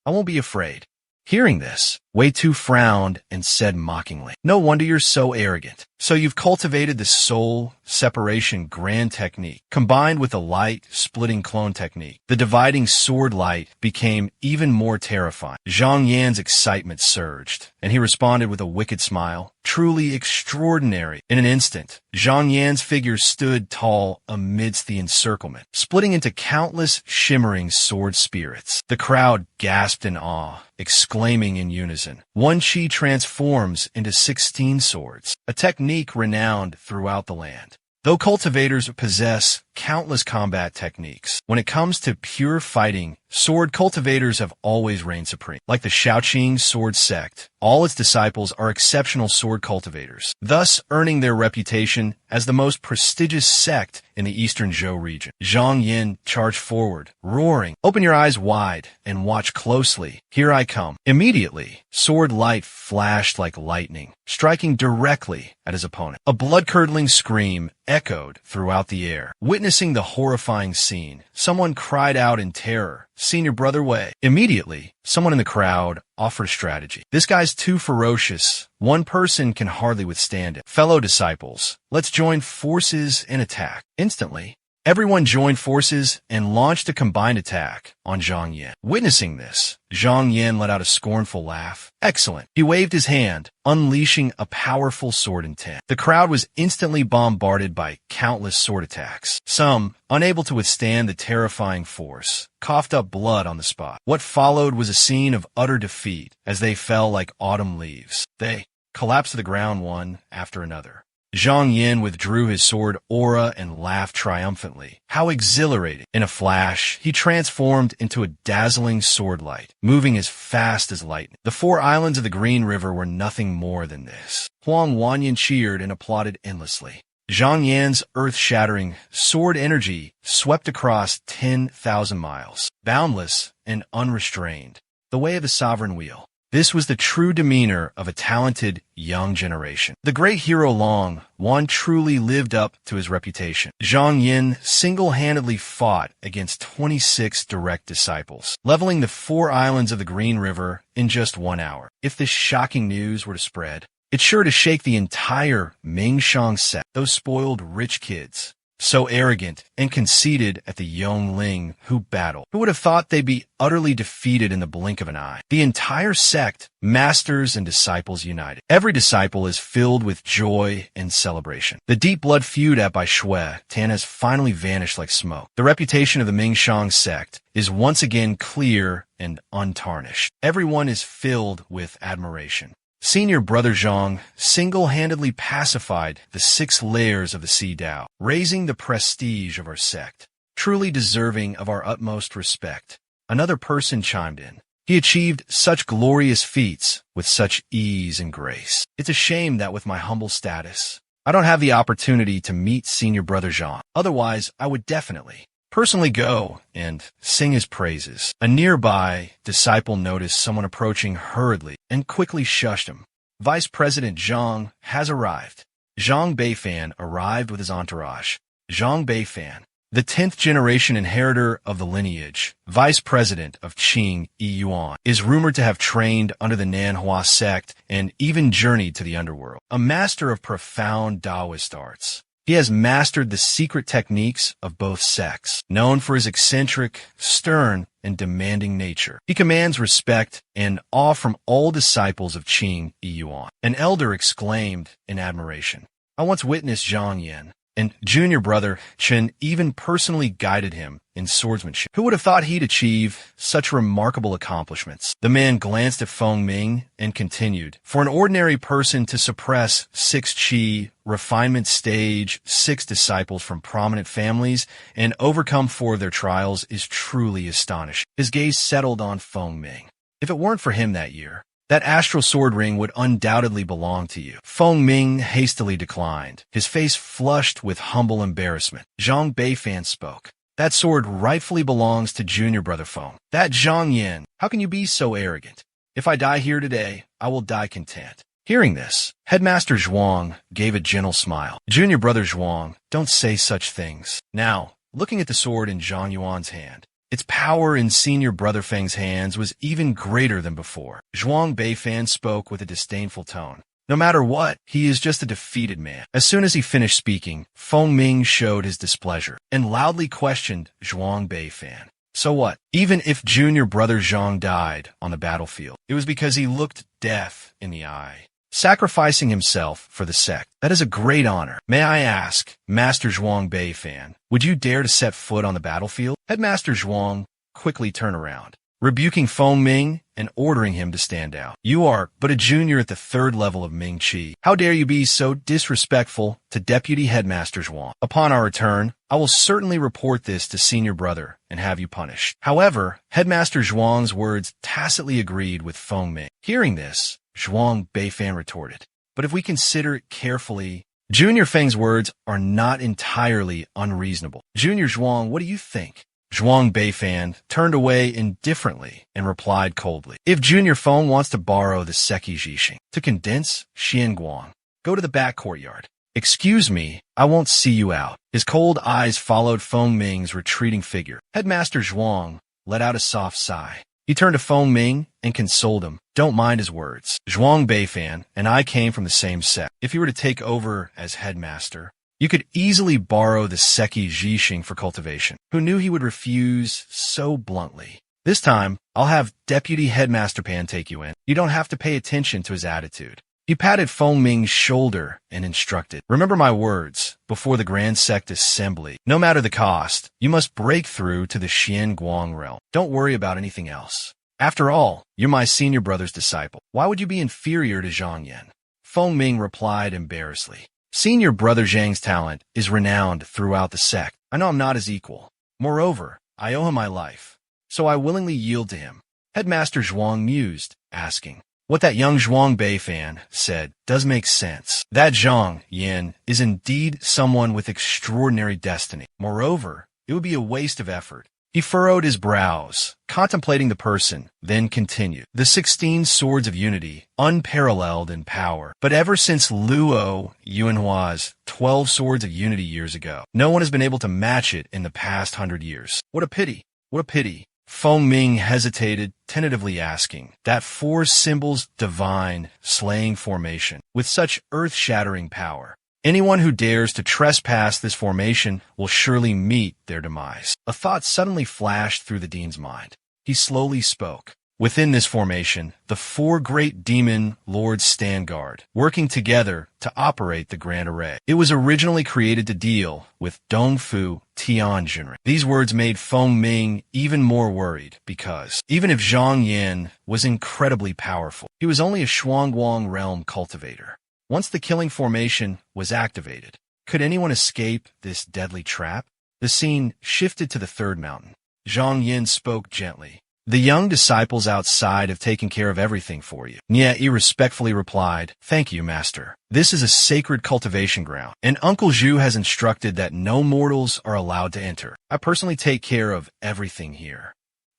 I won't be afraid. Hearing this, Wei Tu frowned and said mockingly, no wonder you're so arrogant. So you've cultivated the soul separation grand technique, combined with the light splitting clone technique. The dividing sword light became even more terrifying. Zhang Yan's excitement surged, and he responded with a wicked smile. Truly extraordinary. In an instant, Zhang Yan's figure stood tall amidst the encirclement, splitting into countless shimmering sword spirits. The crowd gasped in awe, exclaiming in unison, one chi transforms into 16 swords, a technique renowned throughout the land. Though cultivators possess countless combat techniques, when it comes to pure fighting, sword cultivators have always reigned supreme. Like the Shaoqing sword sect, all its disciples are exceptional sword cultivators, thus earning their reputation as the most prestigious sect in the eastern Zhou region. Zhang Yin charged forward, roaring, open your eyes wide and watch closely. Here I come. Immediately, sword light flashed like lightning, striking directly at his opponent. A blood-curdling scream echoed throughout the air. Witnessing the horrifying scene, someone cried out in terror, Senior Brother Wei. Immediately, someone in the crowd offered a strategy. This guy's too ferocious. One person can hardly withstand it. Fellow disciples, let's join forces and attack. Instantly, everyone joined forces and launched a combined attack on Zhang Yin. Witnessing this, Zhang Yin let out a scornful laugh. Excellent. He waved his hand, unleashing a powerful sword intent. The crowd was instantly bombarded by countless sword attacks. Some, unable to withstand the terrifying force, coughed up blood on the spot. What followed was a scene of utter defeat as they fell like autumn leaves. They collapsed to the ground one after another. Zhang Yin withdrew his sword aura and laughed triumphantly. How exhilarating. In a flash, he transformed into a dazzling sword light, moving as fast as lightning. The 4 islands of the Green River were nothing more than this. Huang Wanyin cheered and applauded endlessly. Zhang Yan's earth-shattering sword energy swept across 10,000 miles, boundless and unrestrained, the way of a sovereign wheel. This was the true demeanor of a talented young generation. The great hero Long Wan truly lived up to his reputation. Zhang Yin single-handedly fought against 26 direct disciples, leveling the 4 islands of the Green River in just 1 hour. If this shocking news were to spread, it's sure to shake the entire Mingshang sect. Those spoiled rich kids, so arrogant and conceited at the Yongling who battled. Who would have thought they'd be utterly defeated in the blink of an eye? The entire sect, masters and disciples united. Every disciple is filled with joy and celebration. The deep blood feud at by Shui Tan has finally vanished like smoke. The reputation of the Mingshang sect is once again clear and untarnished. Everyone is filled with admiration. Senior Brother Zhang single-handedly pacified the 6 layers of the Sea Dao, raising the prestige of our sect, truly deserving of our utmost respect. Another person chimed in. He achieved such glorious feats with such ease and grace. It's a shame that with my humble status, I don't have the opportunity to meet Senior Brother Zhang. Otherwise, I would definitely personally go and sing his praises. A nearby disciple noticed someone approaching hurriedly and quickly shushed him. Vice President Zhang has arrived. Zhang Beifan arrived with his entourage. Zhang Beifan, the 10th generation inheritor of the lineage, vice president of Qing Yuan, is rumored to have trained under the MANHWA sect and even journeyed to the underworld. A master of profound Taoist arts, he has mastered the secret techniques of both sects. Known for his eccentric, stern, and demanding nature, he commands respect and awe from all disciples of Qing Yuan. An elder exclaimed in admiration, "I once witnessed Zhang Yan, and junior brother Chen even personally guided him in swordsmanship. Who would have thought he'd achieve such remarkable accomplishments?" The man glanced at Feng Ming and continued, "For an ordinary person to suppress 6 qi, refinement stage, 6 disciples from prominent families, and overcome 4 of their trials is truly astonishing." His gaze settled on Feng Ming. "If it weren't for him that year, that astral sword ring would undoubtedly belong to you." Feng Ming hastily declined, his face flushed with humble embarrassment. Zhang Beifan spoke. "That sword rightfully belongs to junior brother Feng. That Zhang Yan, how can you be so arrogant? If I die here today, I will die content." Hearing this, Headmaster Zhuang gave a gentle smile. "Junior brother Zhuang, don't say such things." Now, looking at the sword in Zhang Yuan's hand, its power in senior brother Feng's hands was even greater than before. Zhuang Beifan spoke with a disdainful tone. "No matter what, he is just a defeated man." As soon as he finished speaking, Feng Ming showed his displeasure and loudly questioned Zhuang Beifan. "So what? Even if junior brother Zhang died on the battlefield, it was because he looked death in the eye, sacrificing himself for the sect. That is a great honor. May I ask, Master Zhuang Beifan, would you dare to set foot on the battlefield?" Headmaster Zhuang quickly turned around, rebuking Feng Ming and ordering him to stand out. "You are but a junior at the 3rd level of Ming Qi. How dare you be so disrespectful to Deputy Headmaster Zhuang? Upon our return, I will certainly report this to senior brother and have you punished." However, Headmaster Zhuang's words tacitly agreed with Feng Ming. Hearing this, Zhuang Beifan retorted, "But if we consider it carefully, Junior Feng's words are not entirely unreasonable. Junior Zhuang, what do you think?" Zhuang Beifan turned away indifferently and replied coldly, "If Junior Feng wants to borrow the Seki Jixing to condense Xianguang, go to the back courtyard. Excuse me, I won't see you out." His cold eyes followed Feng Ming's retreating figure. Headmaster Zhuang let out a soft sigh. He turned to Feng Ming and consoled him. "Don't mind his words. Zhuang Beifan and I came from the same sect. If you were to take over as headmaster, you could easily borrow the Seki Jixing for cultivation." Who knew he would refuse so bluntly? "This time, I'll have Deputy Headmaster Pan take you in. You don't have to pay attention to his attitude." He patted Feng Ming's shoulder and instructed, "Remember my words, before the Grand Sect Assembly, no matter the cost, you must break through to the Xianguang realm. Don't worry about anything else. After all, you're my senior brother's disciple. Why would you be inferior to Zhang Yan?" Feng Ming replied embarrassedly, "Senior brother Zhang's talent is renowned throughout the sect. I know I'm not his equal. Moreover, I owe him my life, so I willingly yield to him." Headmaster Zhuang mused, asking, "What that young Zhuang Beifan said does make sense. That Zhang Yan is indeed someone with extraordinary destiny. Moreover, it would be a waste of effort." He furrowed his brows, contemplating the person, then continued, "The 16 swords of unity, unparalleled in power. But ever since Luo Yuanhua's 12 swords of unity years ago, no one has been able to match it in the past 100 years. What a pity! What a pity!" Feng Ming hesitated, tentatively asking, "That 4 symbols divine, slaying formation, with such earth-shattering power. Anyone who dares to trespass this formation will surely meet their demise." A thought suddenly flashed through the dean's mind. He slowly spoke. Within this formation, the 4 great demon lords stand guard, working together to operate the Grand Array. It was originally created to deal with Dongfu Tianjinren. These words made Feng Ming even more worried because, even if Zhang Yan was incredibly powerful, he was only a Shuangguang realm cultivator. Once the killing formation was activated, could anyone escape this deadly trap? The scene shifted to the 3rd mountain. Zhang Yan spoke gently. "The young disciples outside have taken care of everything for you." Nie respectfully replied, "Thank you, Master. This is a sacred cultivation ground, and Uncle Zhu has instructed that no mortals are allowed to enter. I personally take care of everything here."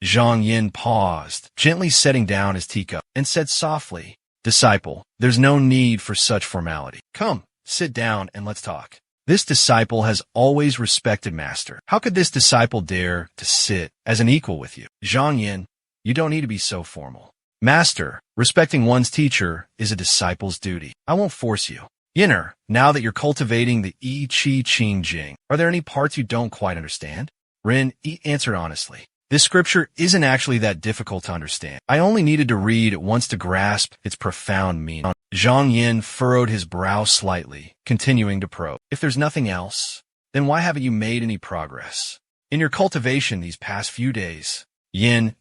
Zhang Yan paused, gently setting down his teacup, and said softly, "Disciple, there's no need for such formality. Come, sit down and let's talk. This disciple has always respected Master. How could this disciple dare to sit as an equal with you? Zhang Yin, you don't need to be so formal. Master, respecting one's teacher is a disciple's duty. I won't force you. Yinner, now that you're cultivating the I Chi Qing Jing, are there any parts you don't quite understand? Rin, answered honestly. This scripture isn't actually that difficult to understand. I only needed to read it once to grasp its profound meaning. Zhang Yin furrowed his brow slightly, continuing to probe. If there's nothing else, then why haven't you made any progress in your cultivation these past few days? Yin,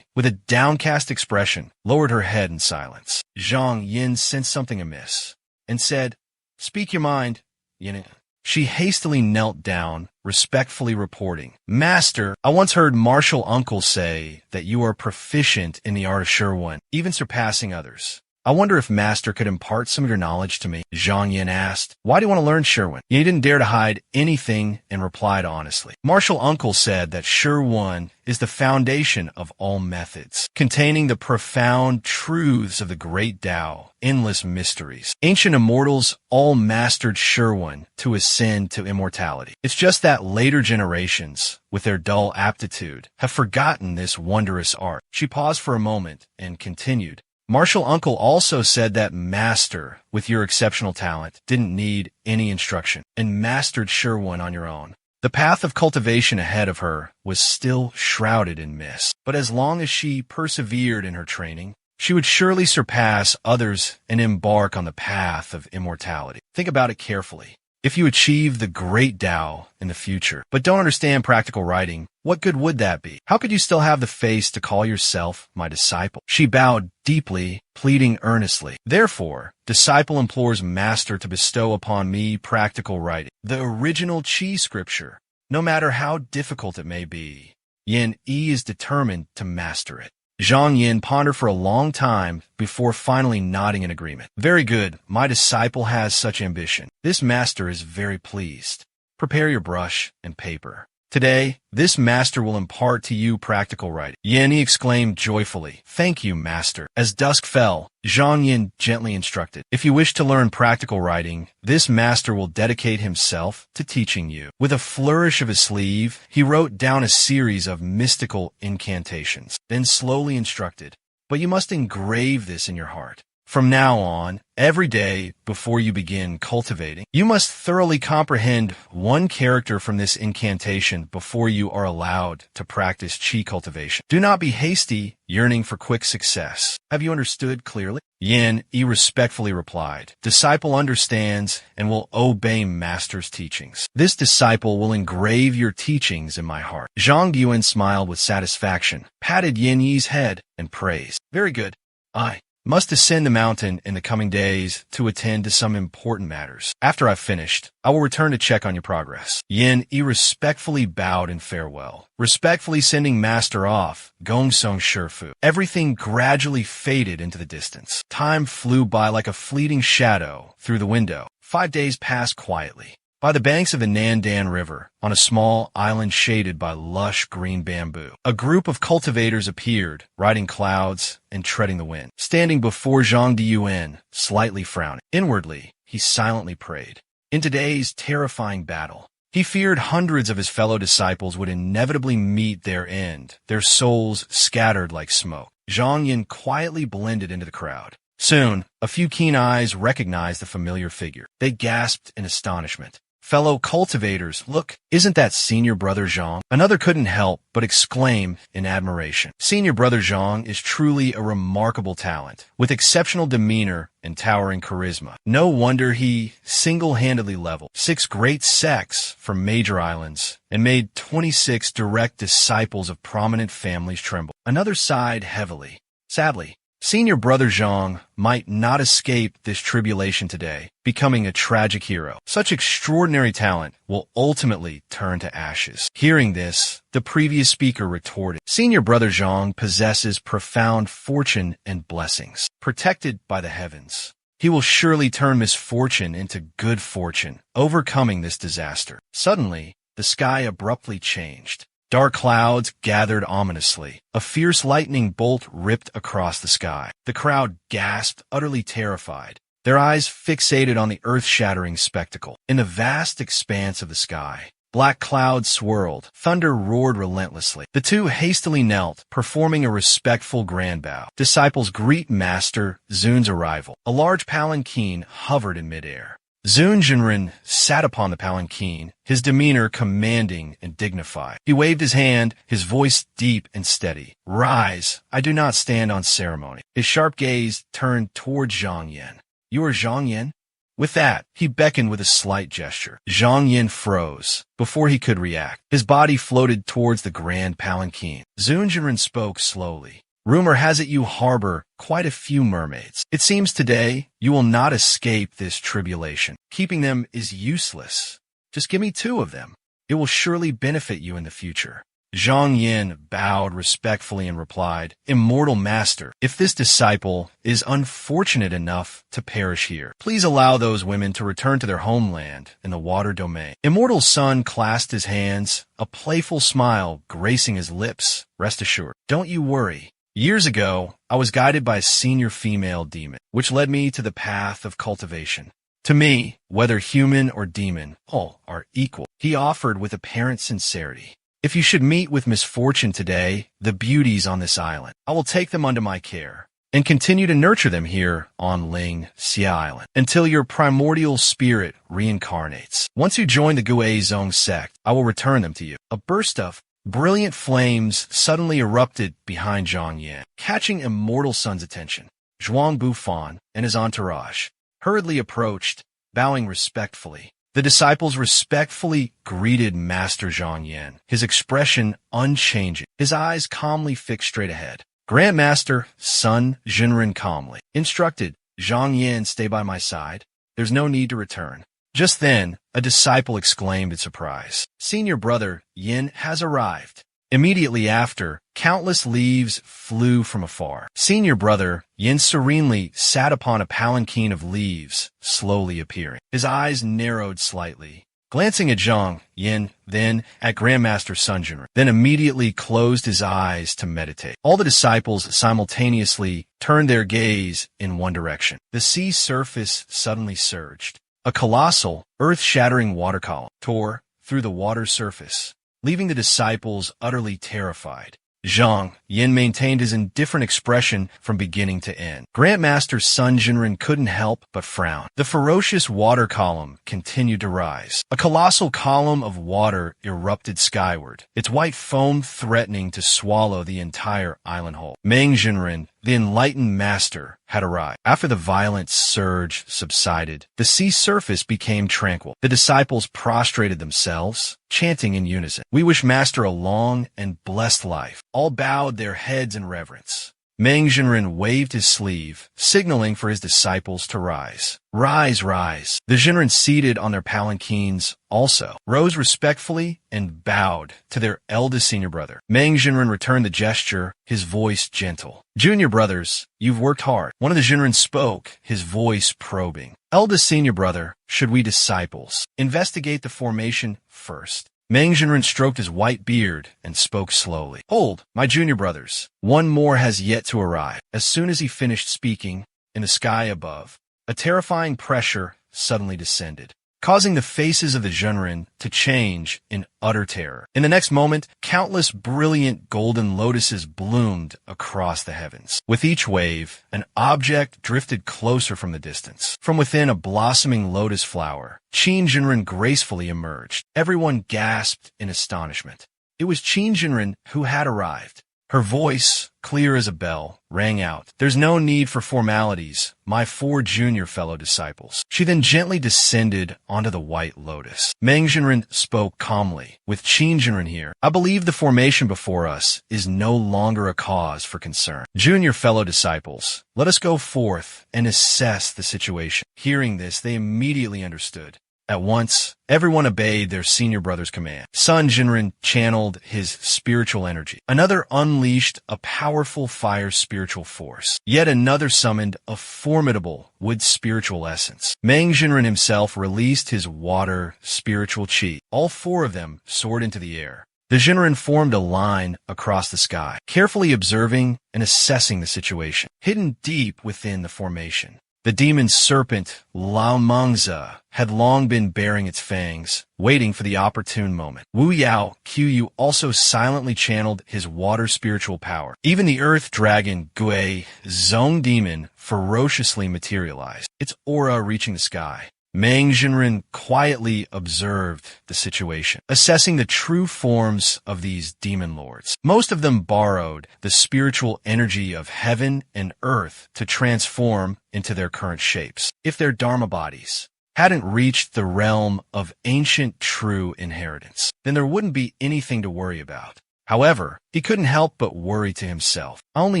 with a downcast expression, lowered her head in silence. Zhang Yin sensed something amiss and said, "Speak your mind, Yin." She hastily knelt down, respectfully reporting, "Master, I once heard martial uncle say that you are proficient in the art of Shirwan, even surpassing others. I wonder if Master could impart some of your knowledge to me." Zhang Yin asked, "Why do you want to learn Shirwan?" He didn't dare to hide anything and replied honestly. Martial uncle said that Shirwan is the foundation of all methods, containing the profound truths of the great Tao, endless mysteries. Ancient immortals all mastered Shirwan to ascend to immortality. It's just that later generations, with their dull aptitude, have forgotten this wondrous art. She paused for a moment and continued. Martial uncle also said that Master, with your exceptional talent, didn't need any instruction and mastered Shirwan on your own. The path of cultivation ahead of her was still shrouded in mist, but as long as she persevered in her training, she would surely surpass others and embark on the path of immortality. Think about it carefully. If you achieve the great Tao in the future, but don't understand practical writing, what good would that be? How could you still have the face to call yourself my disciple? She bowed deeply, pleading earnestly. Therefore, disciple implores Master to bestow upon me practical writing, the original Qi scripture, no matter how difficult it may be. Yin is determined to master it. Zhang Yin pondered for a long time before finally nodding in agreement. Very good. My disciple has such ambition. This master is very pleased. Prepare your brush and paper. Today, this master will impart to you practical writing. Yin exclaimed joyfully, "Thank you, master." As dusk fell, Zhang Yin gently instructed, "If you wish to learn practical writing, this master will dedicate himself to teaching you." With a flourish of his sleeve, he wrote down a series of mystical incantations, then slowly instructed, "But you must engrave this in your heart. From now on, every day before you begin cultivating, you must thoroughly comprehend one character from this incantation before you are allowed to practice Qi cultivation. Do not be hasty, yearning for quick success. Have you understood clearly?" Yin respectfully replied, "Disciple understands and will obey Master's teachings. This disciple will engrave your teachings in my heart." Zhang Yuan smiled with satisfaction, patted Yin Yi's head, and praised. "Very good. I must ascend the mountain in the coming days to attend to some important matters. After I've finished, I will return to check on your progress." Yin respectfully bowed in farewell, respectfully sending Master off, Gongsong Shifu. Everything gradually faded into the distance. Time flew by like a fleeting shadow through the window. 5 days passed quietly. By the banks of the Nandan River, on a small island shaded by lush green bamboo, a group of cultivators appeared, riding clouds and treading the wind. Standing before Zhang Diyuan, slightly frowning. Inwardly, he silently prayed. In today's terrifying battle, he feared hundreds of his fellow disciples would inevitably meet their end, their souls scattered like smoke. Zhang Yin quietly blended into the crowd. Soon, a few keen eyes recognized the familiar figure. They gasped in astonishment. "Fellow cultivators, look, isn't that Senior Brother Zhang?" Another couldn't help but exclaim in admiration. Senior Brother Zhang is truly a remarkable talent, with exceptional demeanor and towering charisma. No wonder he single-handedly leveled 6 great sects from major islands and made 26 direct disciples of prominent families tremble. Another sighed heavily. Sadly, Senior Brother Zhang might not escape this tribulation today, becoming a tragic hero. Such extraordinary talent will ultimately turn to ashes. Hearing this, the previous speaker retorted, "Senior Brother Zhang possesses profound fortune and blessings. Protected by the heavens, he will surely turn misfortune into good fortune, overcoming this disaster." Suddenly, the sky abruptly changed. Dark clouds gathered ominously. A fierce lightning bolt ripped across the sky. The crowd gasped, utterly terrified. their eyes fixated on the earth-shattering spectacle. In the vast expanse of the sky, black clouds swirled, thunder roared relentlessly. The two hastily knelt, performing a respectful grand bow. Disciples greet Master Zun's arrival. A large palanquin hovered in midair. Zun Jinren sat upon the palanquin, his demeanor commanding and dignified. He waved his hand, his voice deep and steady. "Rise, I do not stand on ceremony." His sharp gaze turned toward Zhang Yan. "You are Zhang Yan?" With that, he beckoned with a slight gesture. Zhang Yan froze before he could react. His body floated towards the grand palanquin. Zun Jinren spoke slowly. "Rumor has it you harbor quite a few mermaids. It seems today you will not escape this tribulation. Keeping them is useless. Just give me 2 of them. It will surely benefit you in the future." Zhang Yin bowed respectfully and replied, "Immortal Master, if this disciple is unfortunate enough to perish here, please allow those women to return to their homeland in the water domain." Immortal Sun clasped his hands, a playful smile gracing his lips. "Rest assured, don't you worry. Years ago, I was guided by a senior female demon, which led me to the path of cultivation. To me, whether human or demon, all are equal," he offered with apparent sincerity. "If you should meet with misfortune today, the beauties on this island, I will take them under my care and continue to nurture them here on Ling Xia Island until your primordial spirit reincarnates. Once you join the Guizhong sect, I will return them to you." A burst of brilliant flames suddenly erupted behind Zhang Yan, catching Immortal Sun's attention. Zhuang Bufan and his entourage hurriedly approached, bowing respectfully. The disciples respectfully greeted Master Zhang Yan, his expression unchanging, his eyes calmly fixed straight ahead. Grandmaster Sun Jinren calmly instructed, "Zhang Yan, stay by my side. There's no need to return." Just then, a disciple exclaimed in surprise, "Senior brother Yin has arrived." Immediately after, countless leaves flew from afar. Senior brother Yin serenely sat upon a palanquin of leaves, slowly appearing. His eyes narrowed slightly, glancing at Zhang Yin, then at Grandmaster Sun Jinren, then immediately closed his eyes to meditate. All the disciples simultaneously turned their gaze in one direction. The sea surface suddenly surged. A colossal, earth-shattering water column tore through the water's surface, leaving the disciples utterly terrified. Zhang Yin maintained his indifferent expression from beginning to end. Grandmaster Sun Jinren couldn't help but frown. The ferocious water column continued to rise. A colossal column of water erupted skyward, its white foam threatening to swallow the entire island whole. Meng Jinren, the enlightened master, had arrived. After the violent surge subsided, the sea surface became tranquil. The disciples prostrated themselves, chanting in unison, "We wish Master a long and blessed life." All bowed their heads in reverence. Meng Jinren waved his sleeve, signaling for his disciples to rise. "Rise, rise." The Jinren seated on their palanquins also rose respectfully and bowed to their eldest senior brother. Meng Jinren returned the gesture, his voice gentle. "Junior brothers, you've worked hard." One of the Jinren spoke, his voice probing. "Eldest senior brother, should we disciples investigate the formation first?" Meng Jinren stroked his white beard and spoke slowly. "Hold, my junior brothers. One more has yet to arrive." As soon as he finished speaking, in the sky above, a terrifying pressure suddenly descended, causing the faces of the Jinren to change in utter terror. In the next moment, countless brilliant golden lotuses bloomed across the heavens. With each wave, an object drifted closer from the distance. From within a blossoming lotus flower, Qin Jinren gracefully emerged. Everyone gasped in astonishment. It was Qin Jinren who had arrived. Her voice, clear as a bell, rang out, "There's no need for formalities, my 4 junior fellow disciples." She then gently descended onto the white lotus. Meng Jinren spoke calmly, "With Qin Jinren here, I believe the formation before us is no longer a cause for concern. Junior fellow disciples, let us go forth and assess the situation." Hearing this, they immediately understood. At once, everyone obeyed their senior brother's command. Sun Jinren channeled his spiritual energy. Another unleashed a powerful fire spiritual force. Yet another summoned a formidable wood spiritual essence. Meng Jinren himself released his water spiritual chi. All 4 of them soared into the air. The Jinren formed a line across the sky, carefully observing and assessing the situation. Hidden deep within the formation, The demon serpent, Lao Mengzi, had long been baring its fangs, waiting for the opportune moment. Wu Yao Qiu also silently channeled his water spiritual power. Even the earth dragon, Gui Zong demon, ferociously materialized, its aura reaching the sky. Meng Jinren quietly observed the situation, assessing the true forms of these demon lords. Most of them borrowed the spiritual energy of heaven and earth to transform into their current shapes. If their dharma bodies hadn't reached the realm of ancient true inheritance, then there wouldn't be anything to worry about. However, he couldn't help but worry to himself. I only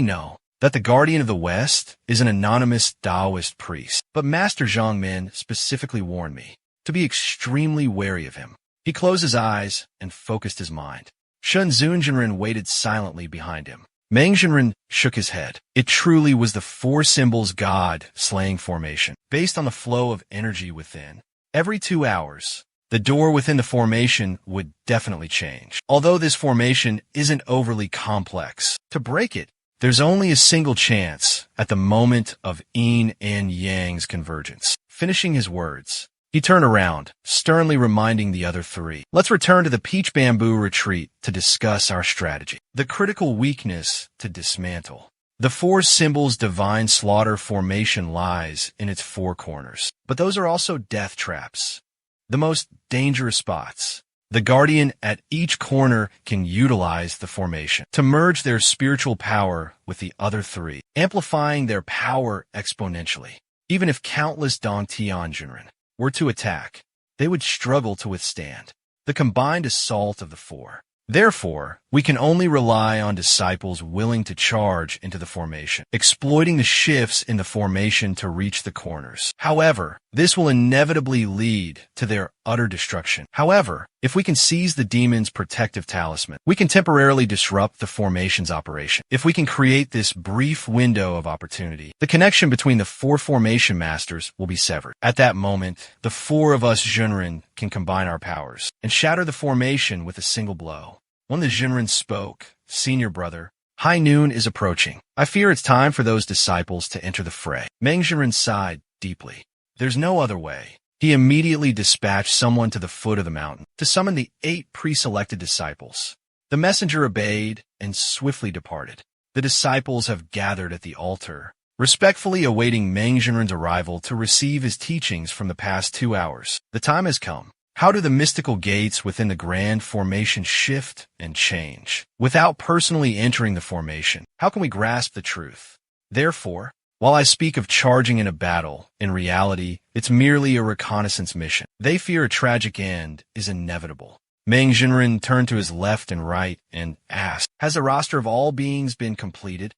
know that the Guardian of the West is an anonymous Taoist priest, but Master Zhang Min specifically warned me to be extremely wary of him. He closed his eyes and focused his mind. Shun Zunjinren waited silently behind him. Meng Jinren shook his head. It truly was the four symbols God-slaying formation, based on the flow of energy within. Every 2 hours, the door within the formation would definitely change. Although this formation isn't overly complex, to break it, there's only a single chance at the moment of yin and yang's convergence. Finishing his words, he turned around, sternly reminding the other three. Let's return to the peach bamboo retreat to discuss our strategy. The critical weakness to dismantle. The four symbols divine slaughter formation lies in its four corners. But those are also death traps, the most dangerous spots. The Guardian at each corner can utilize the formation to merge their spiritual power with the other three, amplifying their power exponentially. Even if countless Dong Tianjinren were to attack, they would struggle to withstand the combined assault of the four. Therefore, we can only rely on disciples willing to charge into the formation, exploiting the shifts in the formation to reach the corners. However, this will inevitably lead to their utter destruction. However, if we can seize the demon's protective talisman, we can temporarily disrupt the formation's operation. If we can create this brief window of opportunity, the connection between the four formation masters will be severed. At that moment, the four of us Junren can combine our powers and shatter the formation with a single blow. When the Jinren spoke, "Senior brother, high noon is approaching. I fear it's time for those disciples to enter the fray." Meng Jinren sighed deeply. There's no other way. He immediately dispatched someone to the foot of the mountain to summon the 8 pre-selected disciples. The messenger obeyed and swiftly departed. The disciples have gathered at the altar, respectfully awaiting Meng Jinren's arrival to receive his teachings from the past 2 hours. The time has come. How do the mystical gates within the grand formation shift and change? Without personally entering the formation, how can we grasp the truth? Therefore, while I speak of charging in a battle, in reality, it's merely a reconnaissance mission. They fear a tragic end is inevitable. Meng Jinren turned to his left and right and asked, "Has the roster of all beings been completed?"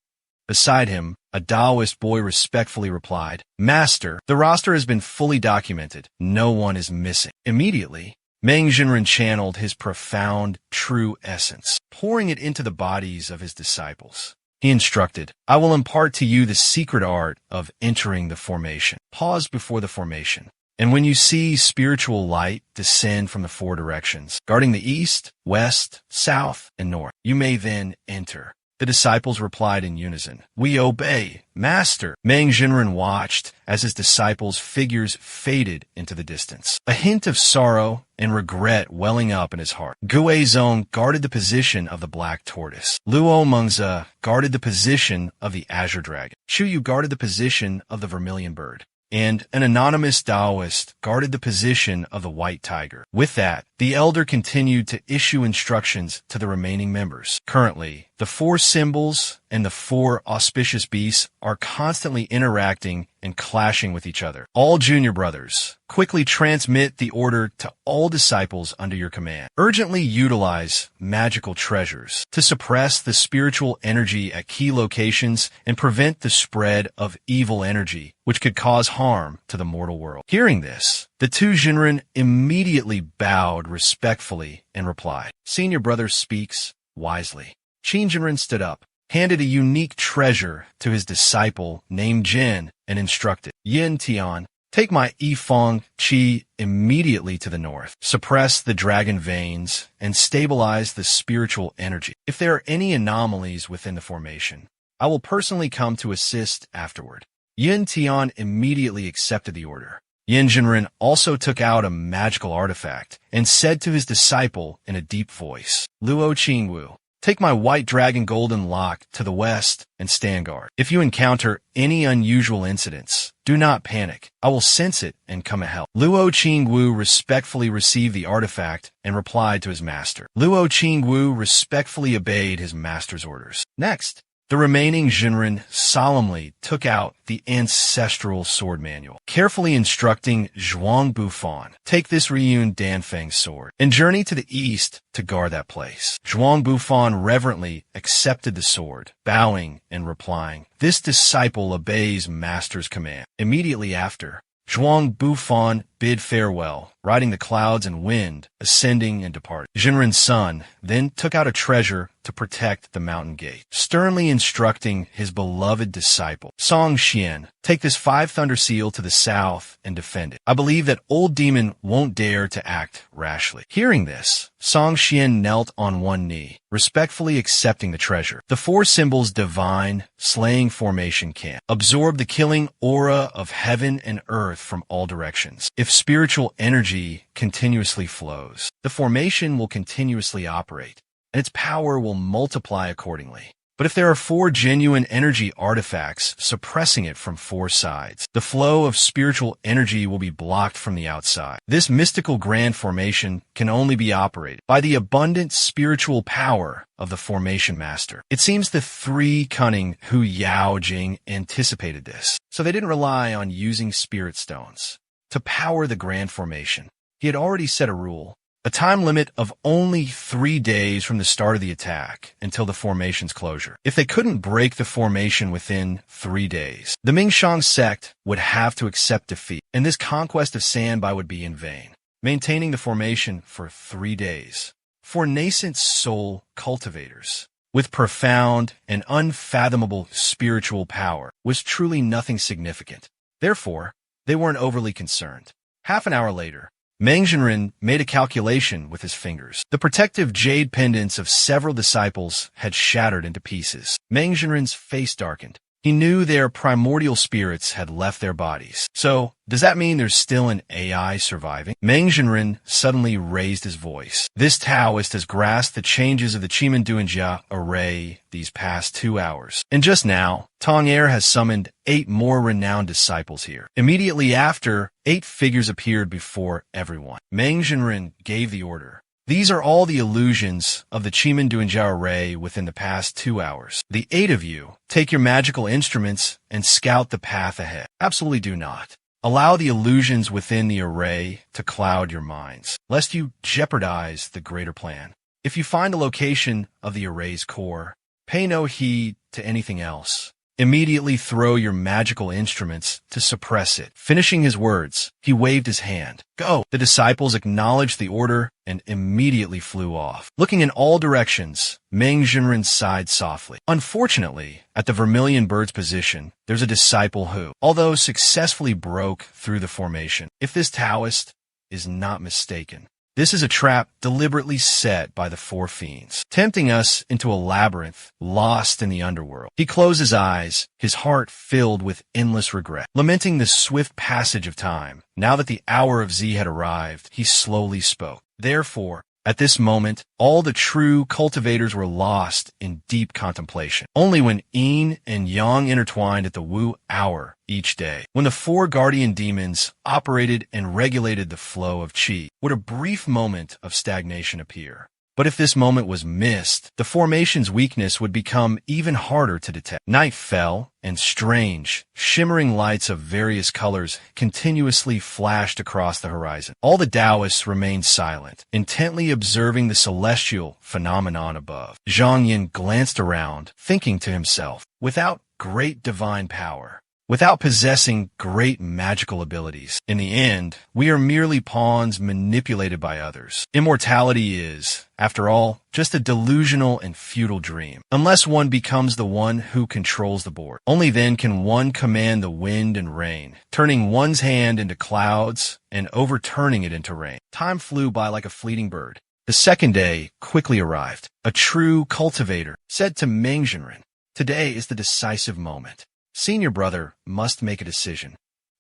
Beside him, a Taoist boy respectfully replied, "Master, the roster has been fully documented. No one is missing." Immediately, Meng Jinren channeled his profound, true essence, pouring it into the bodies of his disciples. He instructed, "I will impart to you the secret art of entering the formation. Pause before the formation. And when you see spiritual light descend from the 4 directions, guarding the east, west, south, and north, you may then enter." The disciples replied in unison, "We obey, Master." Meng Jinren watched as his disciples' figures faded into the distance, a hint of sorrow and regret welling up in his heart. Gui Zong guarded the position of the black tortoise. Luo Mengzi guarded the position of the azure dragon. Shu Yu guarded the position of the vermilion bird. And an anonymous Taoist guarded the position of the white tiger. With that, the elder continued to issue instructions to the remaining members. Currently, the 4 symbols and the 4 auspicious beasts are constantly interacting and clashing with each other. All junior brothers, quickly transmit the order to all disciples under your command. Urgently utilize magical treasures to suppress the spiritual energy at key locations and prevent the spread of evil energy, which could cause harm to the mortal world. Hearing this, the 2 Jinren immediately bowed respectfully and replied, "Senior brother speaks wisely." Qin Jinren stood up, handed a unique treasure to his disciple named Jin, and instructed, "Yin Tian, take my Yifeng Qi immediately to the north, suppress the dragon veins, and stabilize the spiritual energy. If there are any anomalies within the formation, I will personally come to assist afterward." Yin Tian immediately accepted the order. Yin Jinren also took out a magical artifact and said to his disciple in a deep voice, Luo Qingwu, take my white dragon golden lock to the west and stand guard. If you encounter any unusual incidents, do not panic. I will sense it and come to help. Luo Qingwu respectfully received the artifact and replied to his master. Luo Qingwu respectfully obeyed his master's orders. Next, the remaining Jinren solemnly took out the ancestral sword manual, carefully instructing Zhuang Bufan, take this Ryun Danfeng sword and journey to the east to guard that place. Zhuang Bufan reverently accepted the sword, bowing and replying, this disciple obeys master's command. Immediately after, Zhuang Bufan bid farewell, riding the clouds and wind, ascending and departing. Jinren's son then took out a treasure to protect the mountain gate, sternly instructing his beloved disciple, Song Xian, take this 5 thunder seal to the south and defend it. I believe that old demon won't dare to act rashly. Hearing this, Song Xian knelt on one knee, respectfully accepting the treasure. The 4 symbols divine, slaying formation can absorb the killing aura of heaven and earth from all directions. If spiritual energy continuously flows, the formation will continuously operate, and its power will multiply accordingly. But if there are 4 genuine energy artifacts suppressing it from 4 sides, the flow of spiritual energy will be blocked from the outside. This mystical grand formation can only be operated by the abundant spiritual power of the formation master. It seems the 3 cunning Hu Yao Jing anticipated this, so they didn't rely on using spirit stones to power the grand formation. He had already set a rule, a time limit of only 3 days from the start of the attack until the formation's closure. If they couldn't break the formation within 3 days, the Mingshang sect would have to accept defeat, and this conquest of Sanbai would be in vain. Maintaining the formation for 3 days, for nascent soul cultivators with profound and unfathomable spiritual power, was truly nothing significant. Therefore, they weren't overly concerned. Half an hour later, Meng Jinren made a calculation with his fingers. The protective jade pendants of several disciples had shattered into pieces. Meng Jinren's face darkened. He knew their primordial spirits had left their bodies. So, does that mean there's still an AI surviving? Meng Jinren suddenly raised his voice. This Taoist has grasped the changes of the Chimen Duanjia array these past 2 hours. And just now, Tong Er has summoned 8 more renowned disciples here. Immediately after, 8 figures appeared before everyone. Meng Jinren gave the order. These are all the illusions of the Chimen Duanjia array within the past 2 hours. The 8 of you, take your magical instruments and scout the path ahead. Absolutely do not allow the illusions within the array to cloud your minds, lest you jeopardize the greater plan. If you find the location of the array's core, pay no heed to anything else. Immediately throw your magical instruments to suppress it. Finishing his words, he waved his hand. Go! The disciples acknowledged the order and immediately flew off. Looking in all directions, Meng Jinren sighed softly. Unfortunately, at the vermilion bird's position, there's a disciple who, although successfully broke through the formation, if this Taoist is not mistaken, this is a trap deliberately set by the 4 fiends, tempting us into a labyrinth lost in the underworld. He closed his eyes, his heart filled with endless regret. Lamenting the swift passage of time, now that the hour of Z had arrived, he slowly spoke. Therefore, at this moment, all the true cultivators were lost in deep contemplation. Only when Yin and Yang intertwined at the Wu hour each day, when the 4 guardian demons operated and regulated the flow of qi, would a brief moment of stagnation appear. But if this moment was missed, the formation's weakness would become even harder to detect. Night fell, and strange, shimmering lights of various colors continuously flashed across the horizon. All the Taoists remained silent, intently observing the celestial phenomenon above. Zhang Yin glanced around, thinking to himself, without great divine power, without possessing great magical abilities, in the end, we are merely pawns manipulated by others. Immortality is, after all, just a delusional and futile dream. Unless one becomes the one who controls the board, only then can one command the wind and rain, turning one's hand into clouds and overturning it into rain. Time flew by like a fleeting bird. The second day quickly arrived. A true cultivator said to Meng Jinren, "Today is the decisive moment. senior brother must make a decision.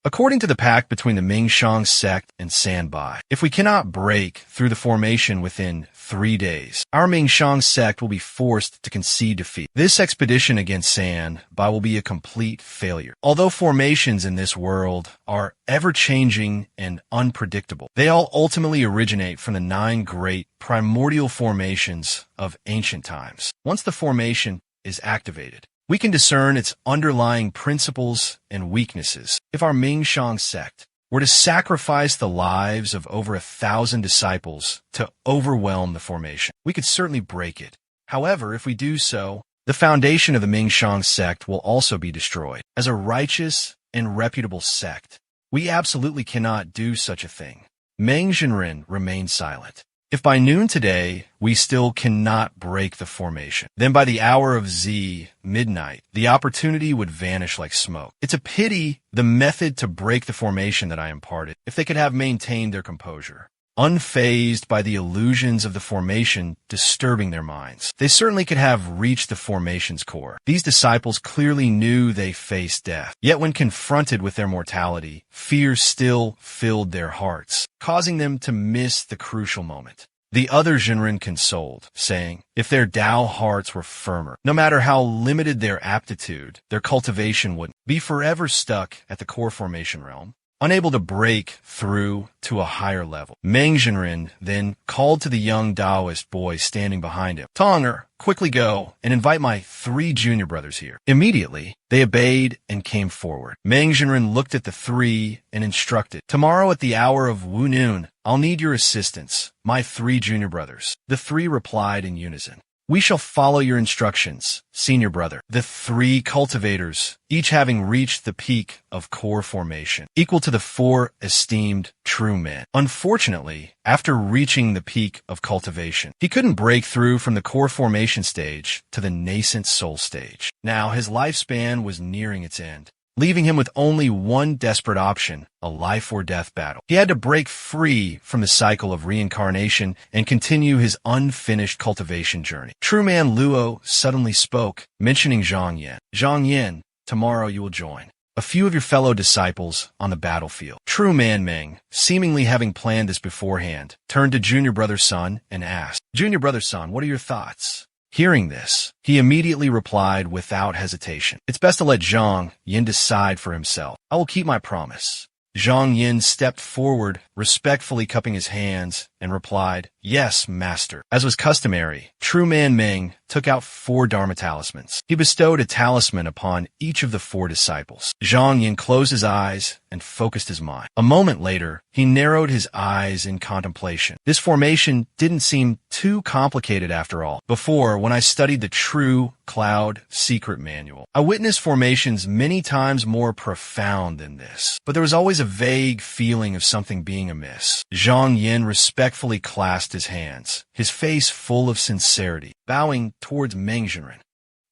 According to the pact between the Mingshang sect and Sanbai, if we cannot break through the formation within 3 days, our Mingshang sect will be forced to concede defeat. This expedition against Sanbai will be a complete failure. Although formations in this world are ever-changing and unpredictable, they all ultimately originate from the 9 great primordial formations of ancient times. Once the formation is activated, we can discern its underlying principles and weaknesses. If our Mingshang sect were to sacrifice the lives of over 1,000 disciples to overwhelm the formation, we could certainly break it. However, if we do so, the foundation of the Mingshang sect will also be destroyed. As a righteous and reputable sect, we absolutely cannot do such a thing. Meng Zhenren remained silent. If by noon today we still cannot break the formation, then by the hour of Z, midnight, the opportunity would vanish like smoke. It's a pity the method to break the formation that I imparted, if they could have maintained their composure, unfazed by the illusions of the formation disturbing their minds. They certainly could have reached the formation's core. These disciples clearly knew they faced death. Yet when confronted with their mortality, fear still filled their hearts, causing them to miss the crucial moment. The other Zhenren consoled, saying, if their Tao hearts were firmer, no matter how limited their aptitude, their cultivation would be forever stuck at the core formation realm, unable to break through to a higher level. Meng Zhenren then called to the young Taoist boy standing behind him. Tonger, quickly go and invite my 3 junior brothers here. Immediately, they obeyed and came forward. Meng Zhenren looked at the 3 and instructed, tomorrow at the hour of Wu noon, I'll need your assistance, my 3 junior brothers. The 3 replied in unison. We shall follow your instructions, senior brother. The 3 cultivators, each having reached the peak of core formation, equal to the 4 esteemed true men. Unfortunately, after reaching the peak of cultivation, he couldn't break through from the core formation stage to the nascent soul stage. Now his lifespan was nearing its end, leaving him with only one desperate option, a life-or-death battle. He had to break free from the cycle of reincarnation and continue his unfinished cultivation journey. True Man Luo suddenly spoke, mentioning Zhang Yan. Zhang Yan, tomorrow you will join a few of your fellow disciples on the battlefield. True Man Meng, seemingly having planned this beforehand, turned to Junior Brother Sun and asked, Junior Brother Sun, what are your thoughts? Hearing this, he immediately replied without hesitation. It's best to let Zhang Yin decide for himself. I will keep my promise. Zhang Yin stepped forward, respectfully cupping his hands, and replied, yes, master. As was customary, True Man Meng took out 4 Dharma talismans. He bestowed a talisman upon each of the 4 disciples. Zhang Yin closed his eyes and focused his mind. A moment later, he narrowed his eyes in contemplation. This formation didn't seem too complicated after all. Before, when I studied the True Cloud Secret Manual, I witnessed formations many times more profound than this. But there was always a vague feeling of something being amiss. Zhang Yin respectfully clasped his hands, his face full of sincerity, bowing towards Meng Zhenren.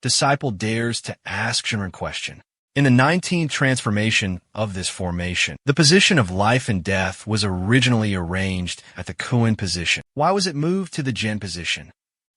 Disciple dares to ask Zhenren question. In the 19th transformation of this formation, the position of life and death was originally arranged at the Kuan position. Why was it moved to the Jin position?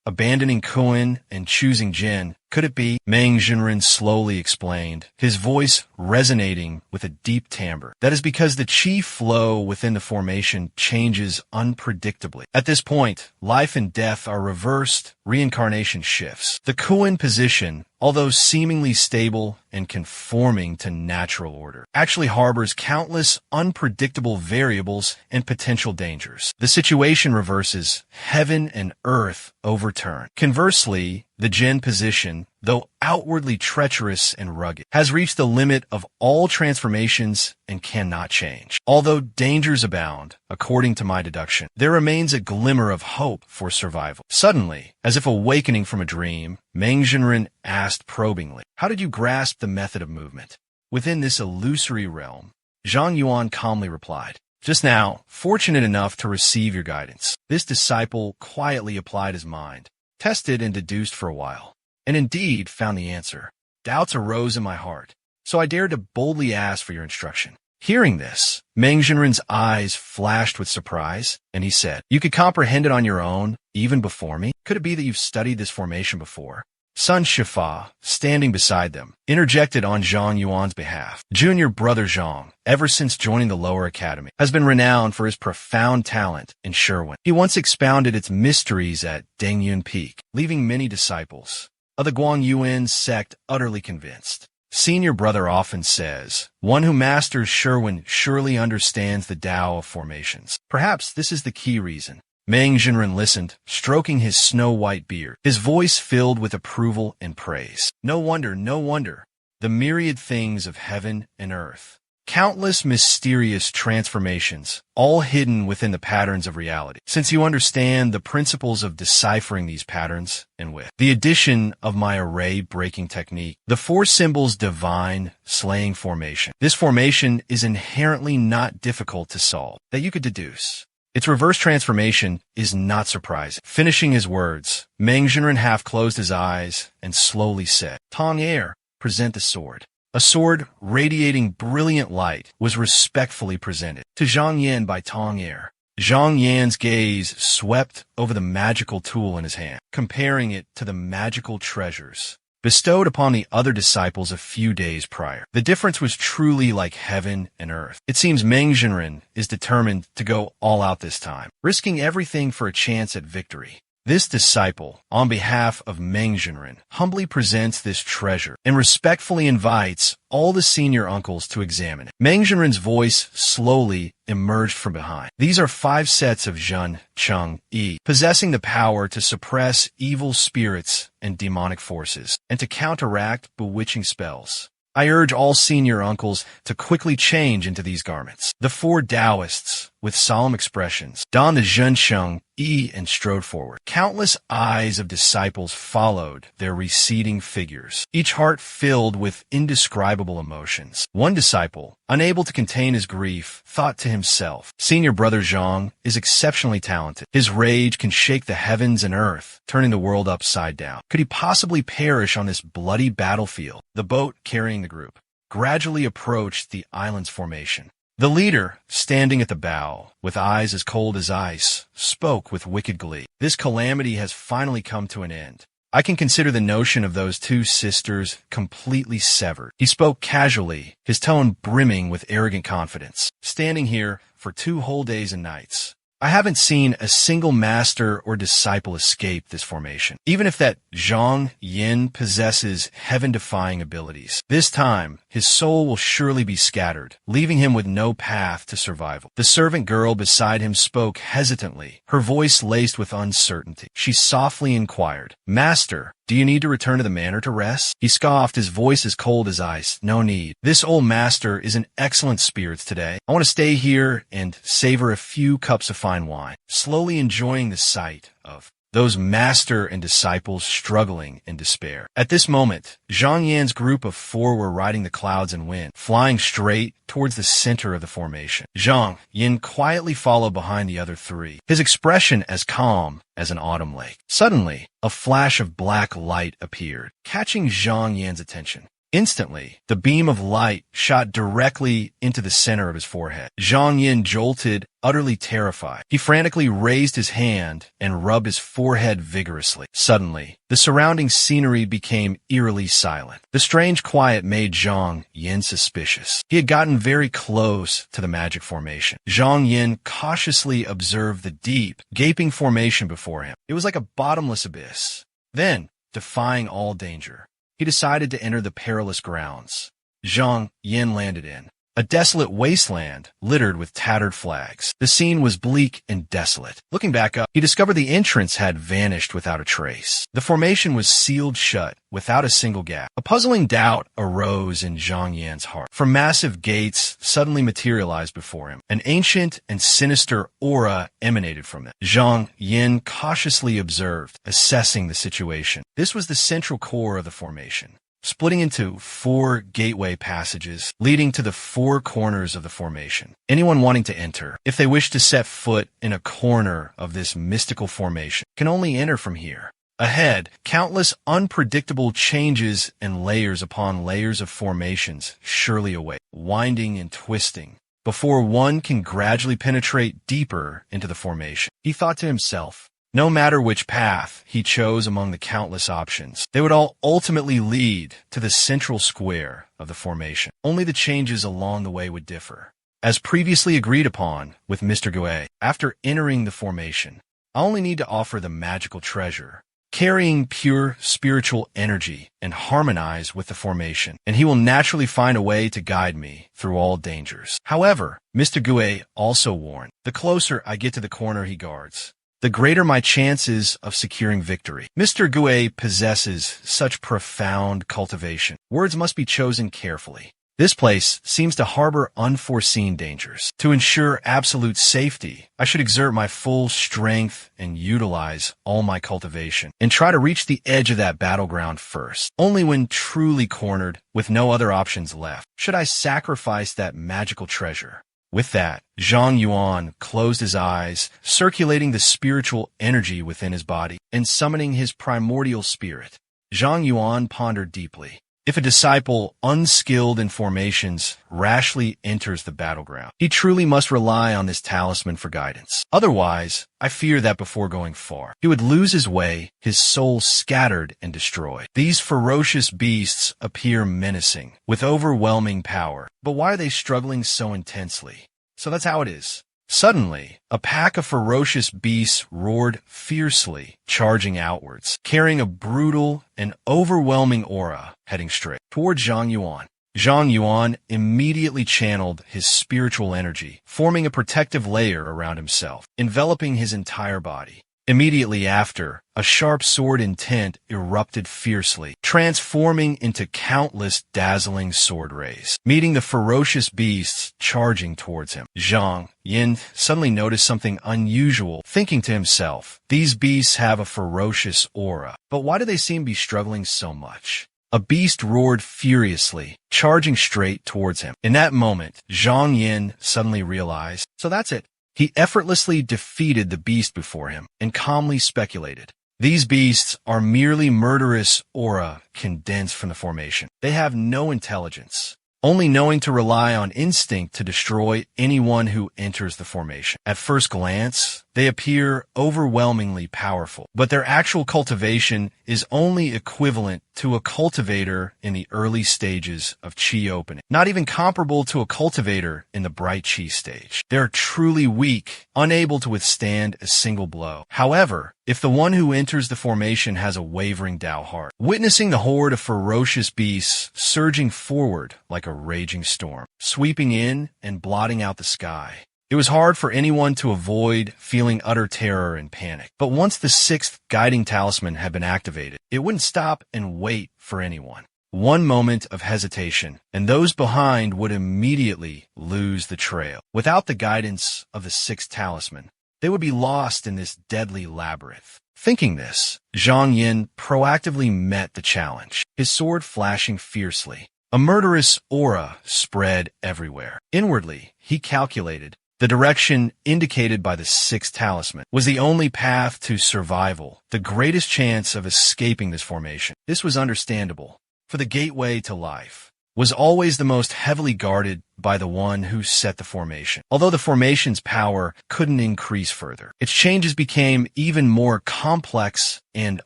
Abandoning Kuan and choosing Jin, could it be? Meng Zhenren slowly explained, his voice resonating with a deep timbre. That is because the qi flow within the formation changes unpredictably. At this point, life and death are reversed, reincarnation shifts. The Kuan position, although seemingly stable and conforming to natural order, actually harbors countless unpredictable variables and potential dangers. The situation reverses, heaven and earth overturn. Conversely, the Jin position, though outwardly treacherous and rugged, has reached the limit of all transformations and cannot change. Although dangers abound, according to my deduction, there remains a glimmer of hope for survival. Suddenly, as if awakening from a dream, Meng Zhenren asked probingly, how did you grasp the method of movement within this illusory realm? Zhang Yuan calmly replied, just now, fortunate enough to receive your guidance. This disciple quietly applied his mind, tested and deduced for a while, and indeed found the answer. Doubts arose in my heart, so I dared to boldly ask for your instruction. Hearing this, Meng Zhenren's eyes flashed with surprise, and he said, you could comprehend it on your own, even before me? Could it be that you've studied this formation before? Sun Shifa, standing beside them, interjected on Zhang Yuan's behalf. Junior brother Zhang, ever since joining the lower academy, has been renowned for his profound talent in Sherwin. He once expounded its mysteries at Dengyun Peak, leaving many disciples of the Guangyuan sect utterly convinced. Senior brother often says, one who masters Sherwin surely understands the Tao of formations. Perhaps this is the key reason. Meng Jinren listened, stroking his snow-white beard, his voice filled with approval and praise. No wonder, the myriad things of heaven and earth. Countless mysterious transformations, all hidden within the patterns of reality. Since you understand the principles of deciphering these patterns, and with the addition of my array-breaking technique, the four symbols divine, slaying formation. This formation is inherently not difficult to solve, that you could deduce. Its reverse transformation is not surprising. Finishing his words, Meng Jinren half closed his eyes and slowly said, Tong Air, present the sword. A sword radiating brilliant light was respectfully presented to Zhang Yan by Tong Air. Zhang Yan's gaze swept over the magical tool in his hand, comparing it to the magical treasures bestowed upon the other disciples a few days prior. The difference was truly like heaven and earth. It seems Meng Jinren is determined to go all out this time, risking everything for a chance at victory. This disciple, on behalf of Meng Jinren, humbly presents this treasure and respectfully invites all the senior uncles to examine it. Meng Jinren's voice slowly emerged from behind. These are 5 sets of Zhen, Cheng, Yi, possessing the power to suppress evil spirits and demonic forces, and to counteract bewitching spells. I urge all senior uncles to quickly change into these garments. The 4 Taoists, with solemn expressions, donned the Zhensheng Yi and strode forward. Countless eyes of disciples followed their receding figures, each heart filled with indescribable emotions. One disciple, unable to contain his grief, thought to himself, Senior brother Zhang is exceptionally talented. His rage can shake the heavens and earth, turning the world upside down. Could he possibly perish on this bloody battlefield? The boat carrying the group gradually approached the island's formation. The leader, standing at the bow, with eyes as cold as ice, spoke with wicked glee. This calamity has finally come to an end. I can consider the notion of those 2 sisters completely severed. He spoke casually, his tone brimming with arrogant confidence. Standing here for 2 whole days and nights, I haven't seen a single master or disciple escape this formation, even if that Zhang Yin possesses heaven-defying abilities. This time, his soul will surely be scattered, leaving him with no path to survival. The servant girl beside him spoke hesitantly, her voice laced with uncertainty. She softly inquired, Master, do you need to return to the manor to rest? He scoffed, his voice as cold as ice. No need. This old master is in excellent spirits today. I want to stay here and savor a few cups of fine wine, slowly enjoying the sight of those master and disciples struggling in despair. At this moment, Zhang Yan's group of 4 were riding the clouds and wind, flying straight towards the center of the formation. Zhang Yan quietly followed behind the other 3, his expression as calm as an autumn lake. Suddenly, a flash of black light appeared, catching Zhang Yan's attention. Instantly, the beam of light shot directly into the center of his forehead. Zhang Yin jolted, utterly terrified. He frantically raised his hand and rubbed his forehead vigorously. Suddenly, the surrounding scenery became eerily silent. The strange quiet made Zhang Yin suspicious. He had gotten very close to the magic formation. Zhang Yin cautiously observed the deep, gaping formation before him. It was like a bottomless abyss. Then, defying all danger, he decided to enter the perilous grounds Zhang Yin landed in, a desolate wasteland littered with tattered flags. The scene was bleak and desolate. Looking back up, he discovered the entrance had vanished without a trace. The formation was sealed shut without a single gap. A puzzling doubt arose in Zhang Yan's heart, for massive gates suddenly materialized before him. An ancient and sinister aura emanated from them. Zhang Yin cautiously observed, assessing the situation. This was the central core of the formation, splitting into 4 gateway passages leading to the 4 corners of the formation. Anyone wanting to enter, if they wish to set foot in a corner of this mystical formation, can only enter from here. Ahead, countless unpredictable changes and layers upon layers of formations surely await, winding and twisting, before one can gradually penetrate deeper into the formation. He thought to himself, No matter which path he chose among the countless options, they would all ultimately lead to the central square of the formation. Only the changes along the way would differ. As previously agreed upon with Mr. Gue, after entering the formation, I only need to offer the magical treasure, carrying pure spiritual energy and harmonize with the formation, and he will naturally find a way to guide me through all dangers. However, Mr. Gue also warned, the closer I get to the corner he guards, the greater my chances of securing victory. Mr. Gue possesses such profound cultivation. Words must be chosen carefully. This place seems to harbor unforeseen dangers. To ensure absolute safety, I should exert my full strength and utilize all my cultivation, and try to reach the edge of that battleground first. Only when truly cornered, with no other options left, should I sacrifice that magical treasure. With that, Zhang Yuan closed his eyes, circulating the spiritual energy within his body, and summoning his primordial spirit. Zhang Yuan pondered deeply. If a disciple unskilled in formations rashly enters the battleground, he truly must rely on this talisman for guidance. Otherwise, I fear that before going far, he would lose his way, his soul scattered and destroyed. These ferocious beasts appear menacing, with overwhelming power. But why are they struggling so intensely? So that's how it is. Suddenly, a pack of ferocious beasts roared fiercely, charging outwards, carrying a brutal and overwhelming aura, heading straight toward Zhang Yuan. Zhang Yuan immediately channeled his spiritual energy, forming a protective layer around himself, enveloping his entire body. Immediately after, a sharp sword intent erupted fiercely, transforming into countless dazzling sword rays, meeting the ferocious beasts charging towards him. Zhang Yin suddenly noticed something unusual, thinking to himself, these beasts have a ferocious aura, but why do they seem to be struggling so much? A beast roared furiously, charging straight towards him. In that moment, Zhang Yin suddenly realized, so that's it. He effortlessly defeated the beast before him and calmly speculated. These beasts are merely murderous aura condensed from the formation. They have no intelligence, only knowing to rely on instinct to destroy anyone who enters the formation. At first glance, they appear overwhelmingly powerful, but their actual cultivation is only equivalent to a cultivator in the early stages of Qi opening, not even comparable to a cultivator in the bright Qi stage. They're truly weak, unable to withstand a single blow. However, if the one who enters the formation has a wavering Dao heart, witnessing the horde of ferocious beasts surging forward like a raging storm, sweeping in and blotting out the sky, it was hard for anyone to avoid feeling utter terror and panic. But once the sixth guiding talisman had been activated, it wouldn't stop and wait for anyone. One moment of hesitation, and those behind would immediately lose the trail. Without the guidance of the sixth talisman, they would be lost in this deadly labyrinth. Thinking this, Zhang Yin proactively met the challenge, his sword flashing fiercely. A murderous aura spread everywhere. Inwardly, he calculated, the direction indicated by the sixth talisman was the only path to survival, the greatest chance of escaping this formation. This was understandable, for the gateway to life was always the most heavily guarded by the one who set the formation. Although the formation's power couldn't increase further, its changes became even more complex and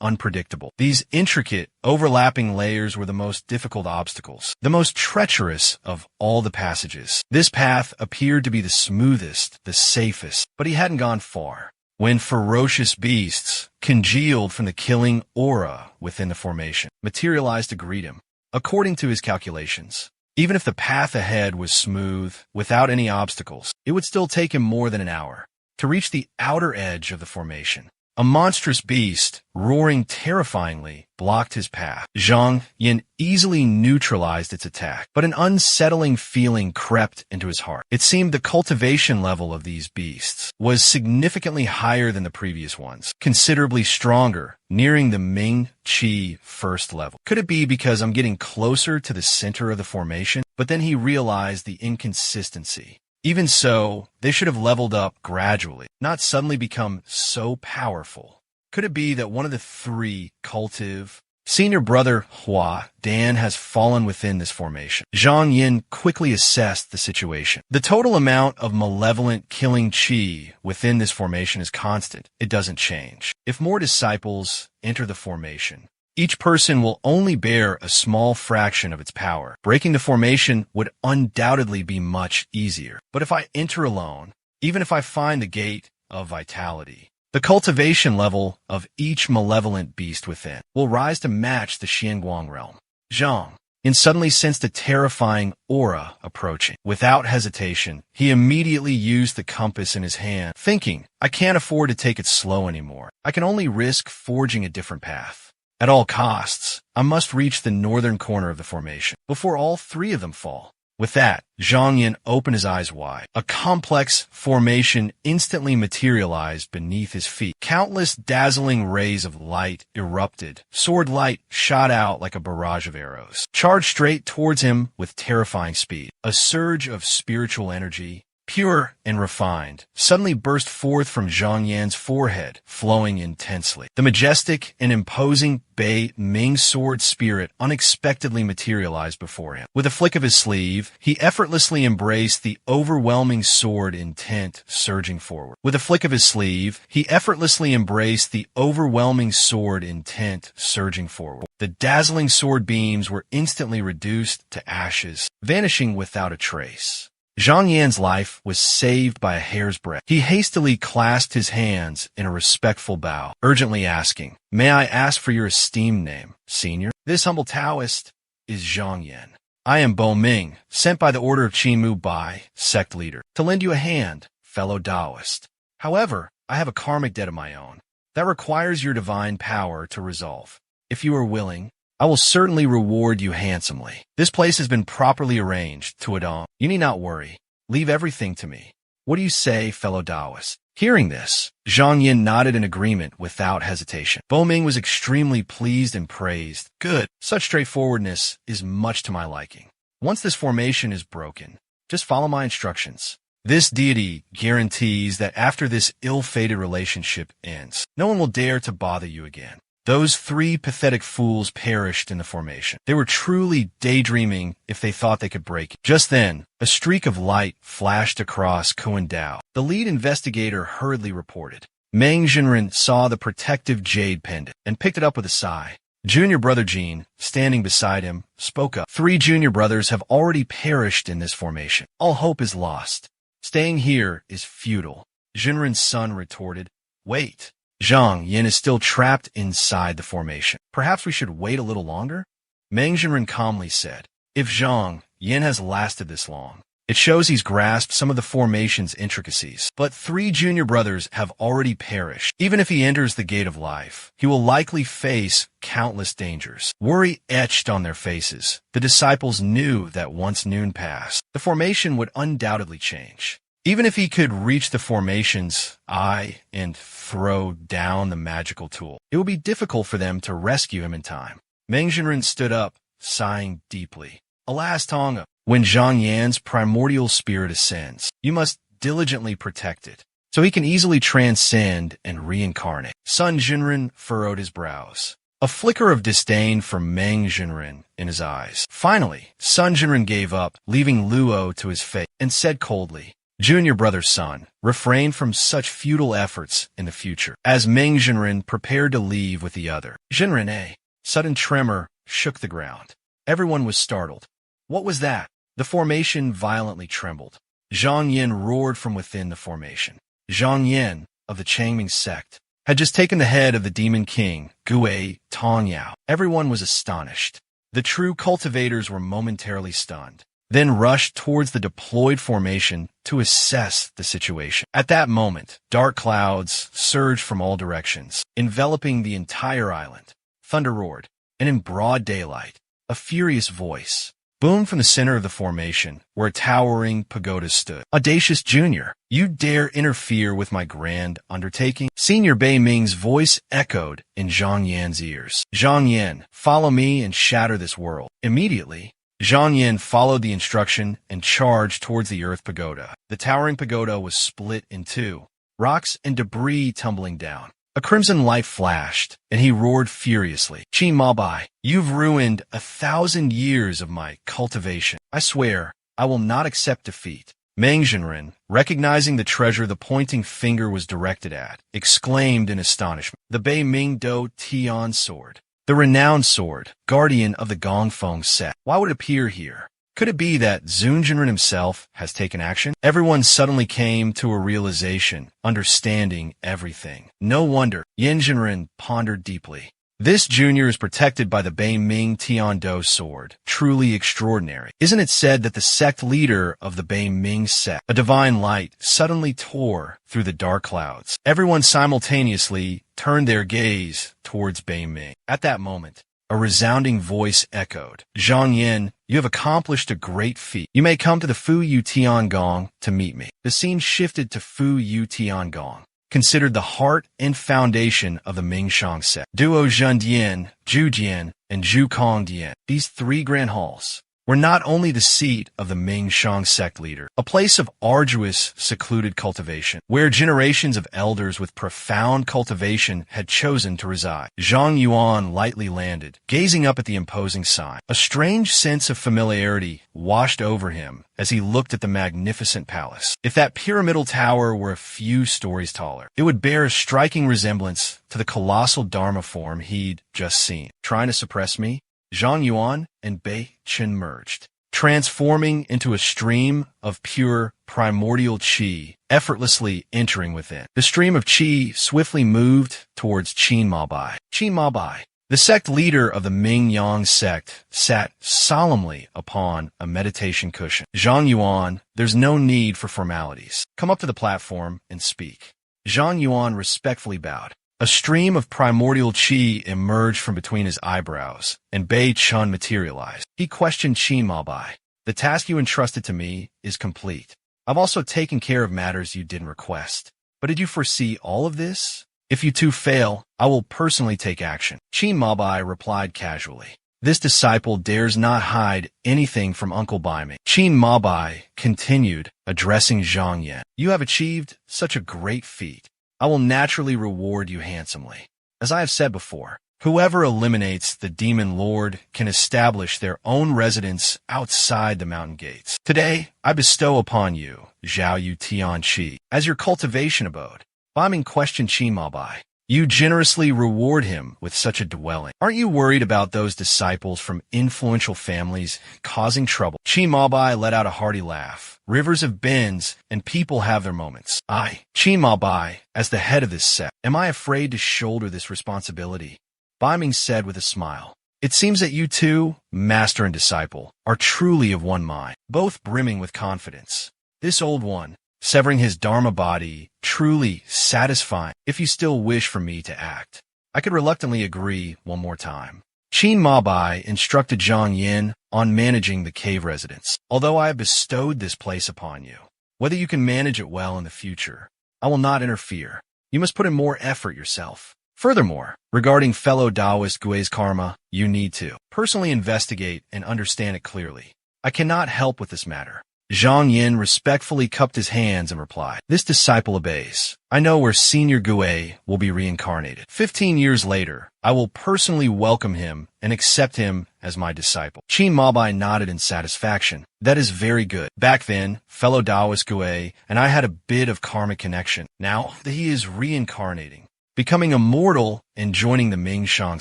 unpredictable. These intricate, overlapping layers were the most difficult obstacles, the most treacherous of all the passages. This path appeared to be the smoothest, the safest, but he hadn't gone far when ferocious beasts, congealed from the killing aura within the formation, materialized to greet him. According to his calculations, even if the path ahead was smooth, without any obstacles, it would still take him more than an hour to reach the outer edge of the formation. A monstrous beast, roaring terrifyingly, blocked his path. Zhang Yin easily neutralized its attack, but an unsettling feeling crept into his heart. It seemed the cultivation level of these beasts was significantly higher than the previous ones, considerably stronger, nearing the Ming Qi first level. Could it be because I'm getting closer to the center of the formation? But then he realized the inconsistency. Even so, they should have leveled up gradually, not suddenly become so powerful. Could it be that one of the three cultive Senior brother Hua Dan has fallen within this formation. Zhang Yin quickly assessed the situation. The total amount of malevolent killing chi within this formation is constant. It doesn't change. If more disciples enter the formation, each person will only bear a small fraction of its power. Breaking the formation would undoubtedly be much easier. But if I enter alone, even if I find the gate of vitality, the cultivation level of each malevolent beast within will rise to match the Xianguang realm. Zhang Yin suddenly sensed a terrifying aura approaching. Without hesitation, he immediately used the compass in his hand, thinking, I can't afford to take it slow anymore. I can only risk forging a different path. At all costs, I must reach the northern corner of the formation before all three of them fall. With that, Zhang Yin opened his eyes wide. A complex formation instantly materialized beneath his feet. Countless dazzling rays of light erupted. Sword light shot out like a barrage of arrows, charged straight towards him with terrifying speed. A surge of spiritual energy, pure and refined, suddenly burst forth from Zhang Yan's forehead, flowing intensely. The majestic and imposing Bei Ming sword spirit unexpectedly materialized before him. With a flick of his sleeve, he effortlessly embraced the overwhelming sword intent surging forward. With a flick of his sleeve, he effortlessly embraced the overwhelming sword intent surging forward. The dazzling sword beams were instantly reduced to ashes, vanishing without a trace. Zhang Yan's life was saved by a hair's breadth. He hastily clasped his hands in a respectful bow, urgently asking, May I ask for your esteemed name, Senior? This humble Taoist is Zhang Yan. I am Bo Ming, sent by the order of Qinmu Bai, sect leader, to lend you a hand, fellow Taoist. However, I have a karmic debt of my own that requires your divine power to resolve. If you are willing, I will certainly reward you handsomely. This place has been properly arranged, Tuodong. You need not worry. Leave everything to me. What do you say, fellow Taoist? Hearing this, Zhang Yin nodded in agreement without hesitation. Bo Ming was extremely pleased and praised. Good. Such straightforwardness is much to my liking. Once this formation is broken, just follow my instructions. This deity guarantees that after this ill-fated relationship ends, no one will dare to bother you again. Those three pathetic fools perished in the formation. They were truly daydreaming if they thought they could break it. Just then, a streak of light flashed across Kuandao. The lead investigator hurriedly reported. Meng Jinren saw the protective jade pendant and picked it up with a sigh. Junior brother Jean, standing beside him, spoke up. 3 junior brothers have already perished in this formation. All hope is lost. Staying here is futile. Jinren's son retorted. Wait. Zhang Yin is still trapped inside the formation. Perhaps we should wait a little longer? Meng Jinren calmly said. If Zhang Yin has lasted this long, it shows he's grasped some of the formation's intricacies. But 3 junior brothers have already perished. Even if he enters the gate of life, he will likely face countless dangers. Worry etched on their faces. The disciples knew that once noon passed, the formation would undoubtedly change. Even if he could reach the formation's eye and throw down the magical tool, it would be difficult for them to rescue him in time. Meng Jinren stood up, sighing deeply. Alas, Tonga, when Zhang Yan's primordial spirit ascends, you must diligently protect it, so he can easily transcend and reincarnate. Son Jinren furrowed his brows, a flicker of disdain for Meng Jinren in his eyes. Finally, Son Jinren gave up, leaving Luo to his fate, and said coldly, Junior brother's son, refrain from such futile efforts in the future. As Meng Jinren prepared to leave with the other, Jinren, a sudden tremor shook the ground. Everyone was startled. What was that? The formation violently trembled. Zhang Yin roared from within the formation. Zhang Yin, of the Changming sect, had just taken the head of the demon king, Gui Tongyao. Everyone was astonished. The true cultivators were momentarily stunned, then rushed towards the deployed formation to assess the situation. At that moment, dark clouds surged from all directions, enveloping the entire island. Thunder roared, and in broad daylight, a furious voice boomed from the center of the formation, where a towering pagoda stood. Audacious Junior, you dare interfere with my grand undertaking? Senior Bei Ming's voice echoed in Zhang Yan's ears. Zhang Yan, follow me and shatter this world. Immediately, Zhang Yin followed the instruction and charged towards the earth pagoda. The towering pagoda was split in two, rocks and debris tumbling down. A crimson light flashed, and he roared furiously. Qin Mabai, you've ruined 1,000 years of my cultivation. I swear, I will not accept defeat. Meng Zhenren, recognizing the treasure the pointing finger was directed at, exclaimed in astonishment. The Bei Ming Do Tian sword. The renowned sword, guardian of the Gongfeng sect. Why would it appear here? Could it be that Zun Zhenren himself has taken action? Everyone suddenly came to a realization, understanding everything. No wonder, Yin Zhenren pondered deeply. This junior is protected by the Bei Ming Tiando sword. Truly extraordinary. Isn't it said that the sect leader of the Bei Ming sect, a divine light, suddenly tore through the dark clouds? Everyone simultaneously turned their gaze towards Bei Ming. At that moment, a resounding voice echoed. Zhang Yin, you have accomplished a great feat. You may come to the Fu Yu Tiangong to meet me. The scene shifted to Fu Yu Tiangong, considered the heart and foundation of the Mingshang sect. Duo Zhendian, Zhujian, and Zhukongdian. These three grand halls were not only the seat of the Mingshang sect leader, a place of arduous, secluded cultivation, where generations of elders with profound cultivation had chosen to reside. Zhang Yuan lightly landed, gazing up at the imposing sign. A strange sense of familiarity washed over him as he looked at the magnificent palace. If that pyramidal tower were a few stories taller, it would bear a striking resemblance to the colossal Dharma form he'd just seen. Trying to suppress me? Zhang Yuan and Bei Chen merged, transforming into a stream of pure primordial qi, effortlessly entering within. The stream of qi swiftly moved towards Qin Mabai. Qin Mabai, the sect leader of the Mingyang sect, sat solemnly upon a meditation cushion. Zhang Yuan, there's no need for formalities. Come up to the platform and speak. Zhang Yuan respectfully bowed. A stream of primordial qi emerged from between his eyebrows, and Bei Chun materialized. He questioned Qin Mabai. The task you entrusted to me is complete. I've also taken care of matters you didn't request. But did you foresee all of this? If you two fail, I will personally take action. Qin Mabai replied casually. This disciple dares not hide anything from Uncle Baiming. Qin Mabai continued, addressing Zhang Yan. You have achieved such a great feat. I will naturally reward you handsomely. As I have said before, whoever eliminates the demon lord can establish their own residence outside the mountain gates. Today, I bestow upon you, Zhao Yu Tianqi, as your cultivation abode. Baiming questioned Qin Mabai. You generously reward him with such a dwelling. Aren't you worried about those disciples from influential families causing trouble? Qin Mabai let out a hearty laugh. Rivers have bends, and people have their moments. I, Qin Mabai, as the head of this sect, am I afraid to shoulder this responsibility? Baiming said with a smile. It seems that you two, master and disciple, are truly of one mind, both brimming with confidence. This old one, severing his dharma body, truly satisfying. If you still wish for me to act, I could reluctantly agree one more time. Qin Mabai instructed Zhang Yin on managing the cave residence. Although I have bestowed this place upon you, whether you can manage it well in the future, I will not interfere. You must put in more effort yourself. Furthermore, regarding fellow Taoist Gui's karma, you need to personally investigate and understand it clearly. I cannot help with this matter. Zhang Yin respectfully cupped his hands and replied, This disciple obeys. I know where Senior Gui will be reincarnated. 15 years later, I will personally welcome him and accept him as my disciple. Qin Mabai nodded in satisfaction. That is very good. Back then, fellow Taoist Gui and I had a bit of karmic connection. Now that he is reincarnating, becoming immortal and joining the Mingshang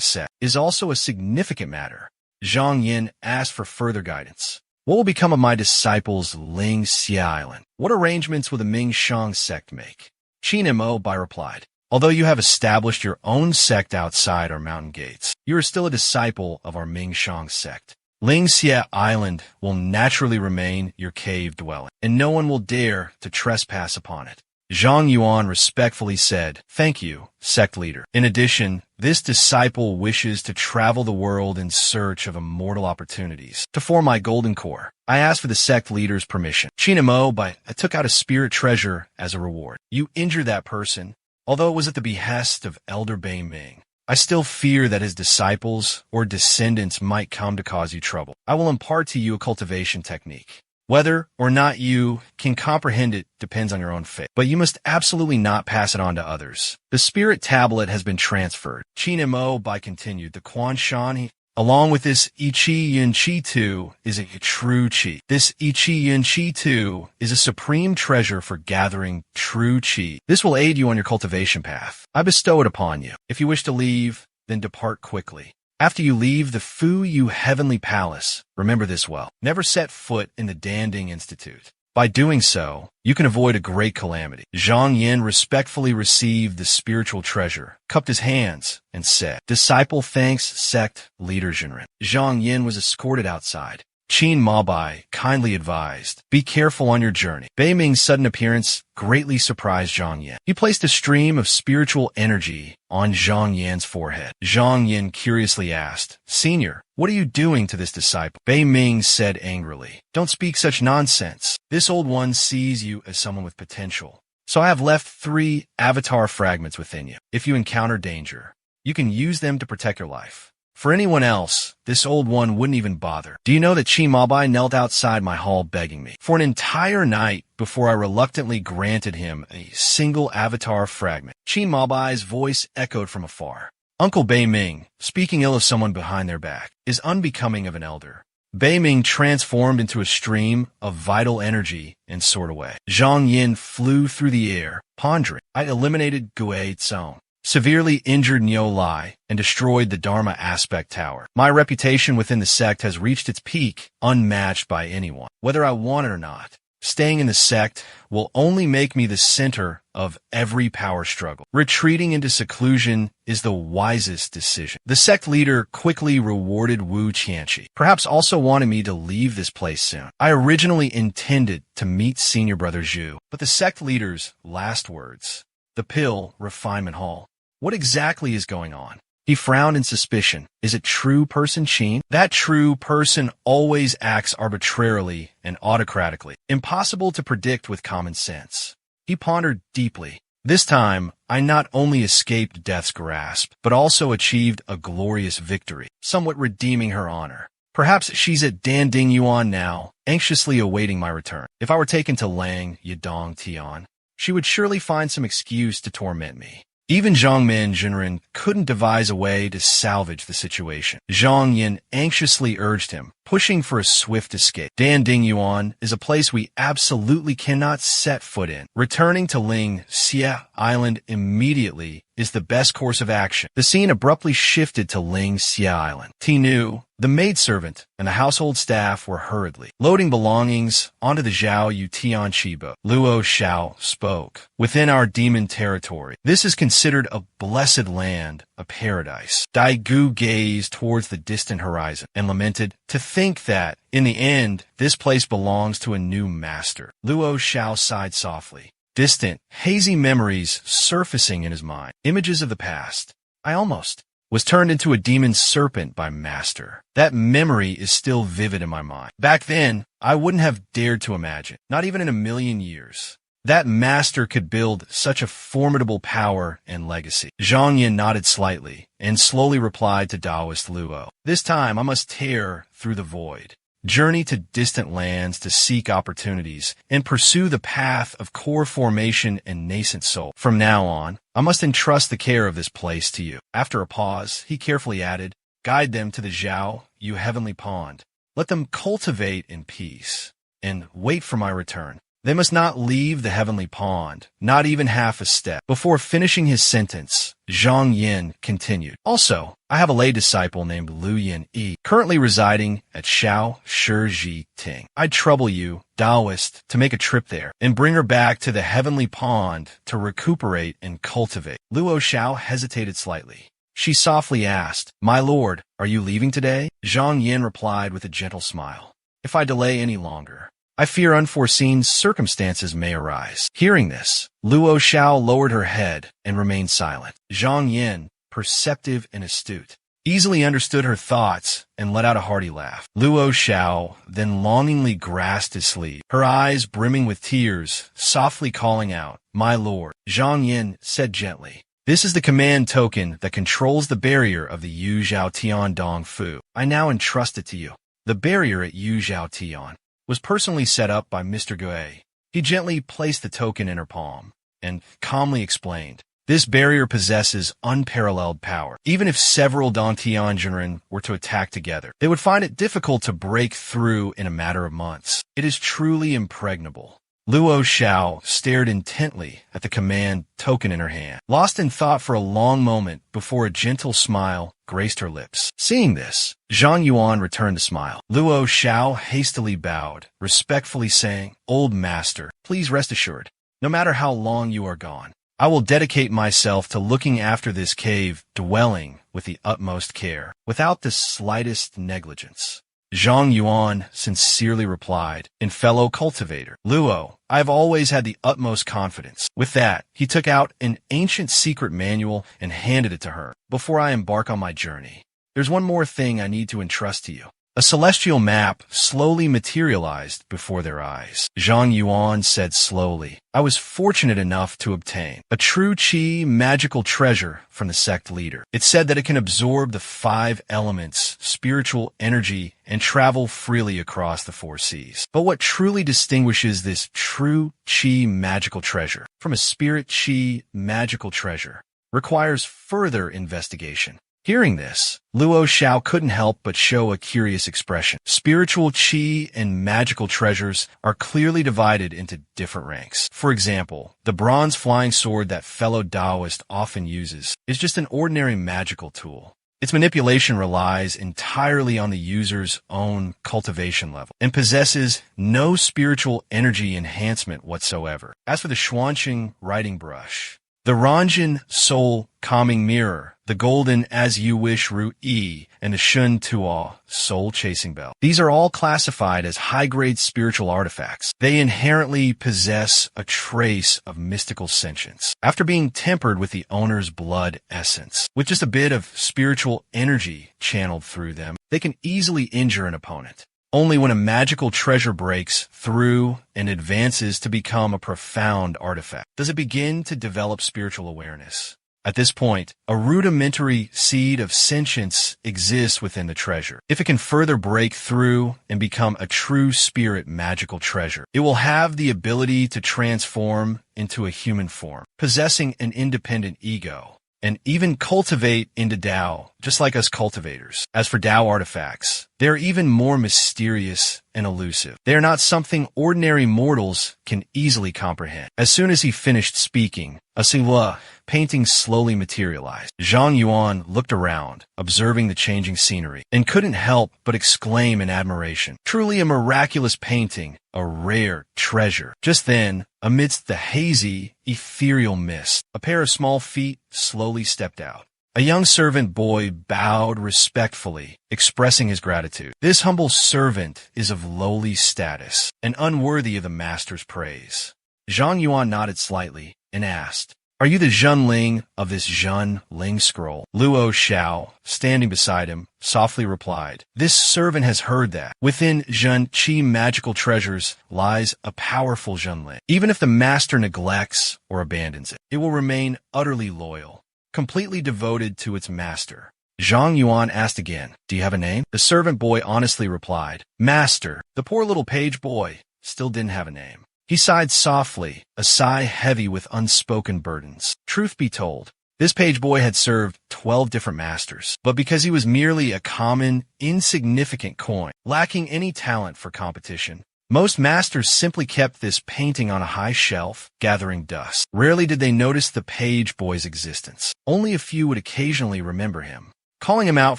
sect is also a significant matter. Zhang Yin asked for further guidance. What will become of my disciples Ling Xia Island? What arrangements will the Mingshang sect make? Qin Mo Bai replied, Although you have established your own sect outside our mountain gates, you are still a disciple of our Mingshang sect. Ling Xia Island will naturally remain your cave dwelling, and no one will dare to trespass upon it. Zhang Yuan respectfully said, Thank you, sect leader. In addition, this disciple wishes to travel the world in search of immortal opportunities. To form my golden core, I asked for the sect leader's permission. Qin Mo, but I took out a spirit treasure as a reward. You injured that person, although it was at the behest of Elder Bei Ming. I still fear that his disciples or descendants might come to cause you trouble. I will impart to you a cultivation technique. Whether or not you can comprehend it depends on your own faith, but you must absolutely not pass it on to others. The spirit tablet has been transferred. Qin Mo by continued. The Quan Shan, along with this I Chi Yin Chi 2, is a true Chi. This I Chi Yin Chi 2 is a supreme treasure for gathering true Chi. This will aid you on your cultivation path. I bestow it upon you. If you wish to leave, then depart quickly. After you leave the Fu Yu Heavenly Palace, remember this well. Never set foot in the Danding Institute. By doing so, you can avoid a great calamity. Zhang Yin respectfully received the spiritual treasure, cupped his hands, and said, "Disciple thanks sect leader Jinren." Zhang Yin was escorted outside. Qin Mabai kindly advised, "Be careful on your journey." Bei Ming's sudden appearance greatly surprised Zhang Yin. He placed a stream of spiritual energy on Zhang Yin's forehead. Zhang Yin curiously asked, "Senior, what are you doing to this disciple?" Bei Ming said angrily, "Don't speak such nonsense. This old one sees you as someone with potential. So I have left 3 avatar fragments within you. If you encounter danger, you can use them to protect your life. For anyone else, this old one wouldn't even bother. Do you know that Qin Mabai knelt outside my hall begging me for an entire night before I reluctantly granted him a single avatar fragment?" Qin Mabai's voice echoed from afar. Uncle Bei Ming, speaking ill of someone behind their back, is unbecoming of an elder. Bei Ming transformed into a stream of vital energy and soared away. Zhang Yin flew through the air, pondering. I eliminated Gui Tsong, severely injured Niu Lai, and destroyed the Dharma Aspect Tower. My reputation within the sect has reached its peak, unmatched by anyone. Whether I want it or not, staying in the sect will only make me the center of every power struggle. Retreating into seclusion is the wisest decision. The sect leader quickly rewarded Wu Qianqi, perhaps also wanted me to leave this place soon. I originally intended to meet senior brother Zhu, but the sect leader's last words, "The pill, refinement hall." What exactly is going on? He frowned in suspicion. Is it true person Qin? That true person always acts arbitrarily and autocratically, impossible to predict with common sense. He pondered deeply. This time, I not only escaped death's grasp, but also achieved a glorious victory, somewhat redeeming her honor. Perhaps she's at Danding Yuan now, anxiously awaiting my return. If I were taken to Lang Yidong Tian, she would surely find some excuse to torment me. Even Zhongmen Jinren couldn't devise a way to salvage the situation. Zhang Yin anxiously urged him, pushing for a swift escape. Danding Yuan is a place we absolutely cannot set foot in. Returning to Ling Xia Island immediately is the best course of action. The scene abruptly shifted to Ling Xia Island. Tinu, the maidservant, and the household staff were hurriedly loading belongings onto the Zhao Yu Tianqi boat. Luo Xiao spoke. "Within our demon territory, this is considered a blessed land, a paradise." Dai Gu gazed towards the distant horizon and lamented, "To think that, in the end, this place belongs to a new master." Luo Xiao sighed softly. Distant, hazy memories surfacing in his mind. Images of the past. I almost was turned into a demon serpent by Master. That memory is still vivid in my mind. Back then, I wouldn't have dared to imagine, not even in a million years, that Master could build such a formidable power and legacy. Zhang Yin nodded slightly and slowly replied to Taoist Luo. "This time I must tear through the void, journey to distant lands to seek opportunities, and pursue the path of core formation and nascent soul. From now on, I must entrust the care of this place to you." After a pause, he carefully added, "Guide them to the Zhao Yu Heavenly Pond. Let them cultivate in peace, and wait for my return. They must not leave the heavenly pond, not even half a step." Before finishing his sentence, Zhang Yin continued, "Also, I have a lay disciple named Lu Yin Yi, currently residing at Shao Shiji Ting. I'd trouble you, Taoist, to make a trip there and bring her back to the heavenly pond to recuperate and cultivate." Luo Xiao hesitated slightly. She softly asked, "My lord, are you leaving today?" Zhang Yin replied with a gentle smile, "If I delay any longer, I fear unforeseen circumstances may arise." Hearing this, Luo Xiao lowered her head and remained silent. Zhang Yin, perceptive and astute, easily understood her thoughts and let out a hearty laugh. Luo Xiao then longingly grasped his sleeve, her eyes brimming with tears, softly calling out, "My lord." Zhang Yin said gently, "This is the command token that controls the barrier of the Yu Zhao Tian Dong Fu. I now entrust it to you. The barrier at Yu Zhao Tian was personally set up by Mr. Gui. He gently placed the token in her palm and calmly explained, "This barrier possesses unparalleled power. Even if several Dantianjin were to attack together, they would find it difficult to break through in a matter of months. It is truly impregnable." Luo Xiao stared intently at the command token in her hand, lost in thought for a long moment before a gentle smile graced her lips. Seeing this, Zhang Yuan returned the smile. Luo Xiao hastily bowed, respectfully saying, "Old master, please rest assured, no matter how long you are gone, I will dedicate myself to looking after this cave dwelling with the utmost care, without the slightest negligence." Zhang Yuan sincerely replied, "In fellow cultivator, Luo, I have always had the utmost confidence." With that, he took out an ancient secret manual and handed it to her. "Before I embark on my journey, there's one more thing I need to entrust to you." A celestial map slowly materialized before their eyes. Zhang Yuan said slowly, "I was fortunate enough to obtain a true Qi magical treasure from the sect leader. It said that it can absorb the 5 elements, spiritual energy, and travel freely across the 4 seas. But what truly distinguishes this true Qi magical treasure from a spirit Qi magical treasure requires further investigation." Hearing this, Luo Xiao couldn't help but show a curious expression. Spiritual Qi and magical treasures are clearly divided into different ranks. For example, the bronze flying sword that fellow Taoist often uses is just an ordinary magical tool. Its manipulation relies entirely on the user's own cultivation level and possesses no spiritual energy enhancement whatsoever. As for the Xuanqing writing brush, the Ranjin Soul Calming Mirror, the Golden As You Wish Root E, and the Shun Tuo Soul Chasing Bell, these are all classified as high-grade spiritual artifacts. They inherently possess a trace of mystical sentience. After being tempered with the owner's blood essence, with just a bit of spiritual energy channeled through them, they can easily injure an opponent. Only when a magical treasure breaks through and advances to become a profound artifact does it begin to develop spiritual awareness. At this point, a rudimentary seed of sentience exists within the treasure. If it can further break through and become a true spirit magical treasure, it will have the ability to transform into a human form, possessing an independent ego, and even cultivate into Tao, just like us cultivators. As for Tao artifacts, they're even more mysterious and elusive. They are not something ordinary mortals can easily comprehend. As soon as he finished speaking, a silhouette painting slowly materialized. Zhang Yuan looked around, observing the changing scenery, and couldn't help but exclaim in admiration. Truly a miraculous painting, a rare treasure. Just then, amidst the hazy, ethereal mist, a pair of small feet slowly stepped out. A young servant boy bowed respectfully, expressing his gratitude. This humble servant is of lowly status and unworthy of the master's praise. Zhang Yuan nodded slightly and asked, "Are you the Zhenling of this Zhenling scroll?" Luo Xiao, standing beside him, softly replied, "This servant has heard that within Zhen Qi magical treasures lies a powerful Zhenling. Even if the master neglects or abandons it, it will remain utterly loyal, completely devoted to its master." Zhang Yuan asked again, "Do you have a name?" The servant boy honestly replied, "Master." The poor little page boy still didn't have a name. He sighed softly, a sigh heavy with unspoken burdens. Truth be told, this page boy had served 12 different masters, but because he was merely a common, insignificant coin, lacking any talent for competition, most masters simply kept this painting on a high shelf, gathering dust. Rarely did they notice the page boy's existence. Only a few would occasionally remember him, calling him out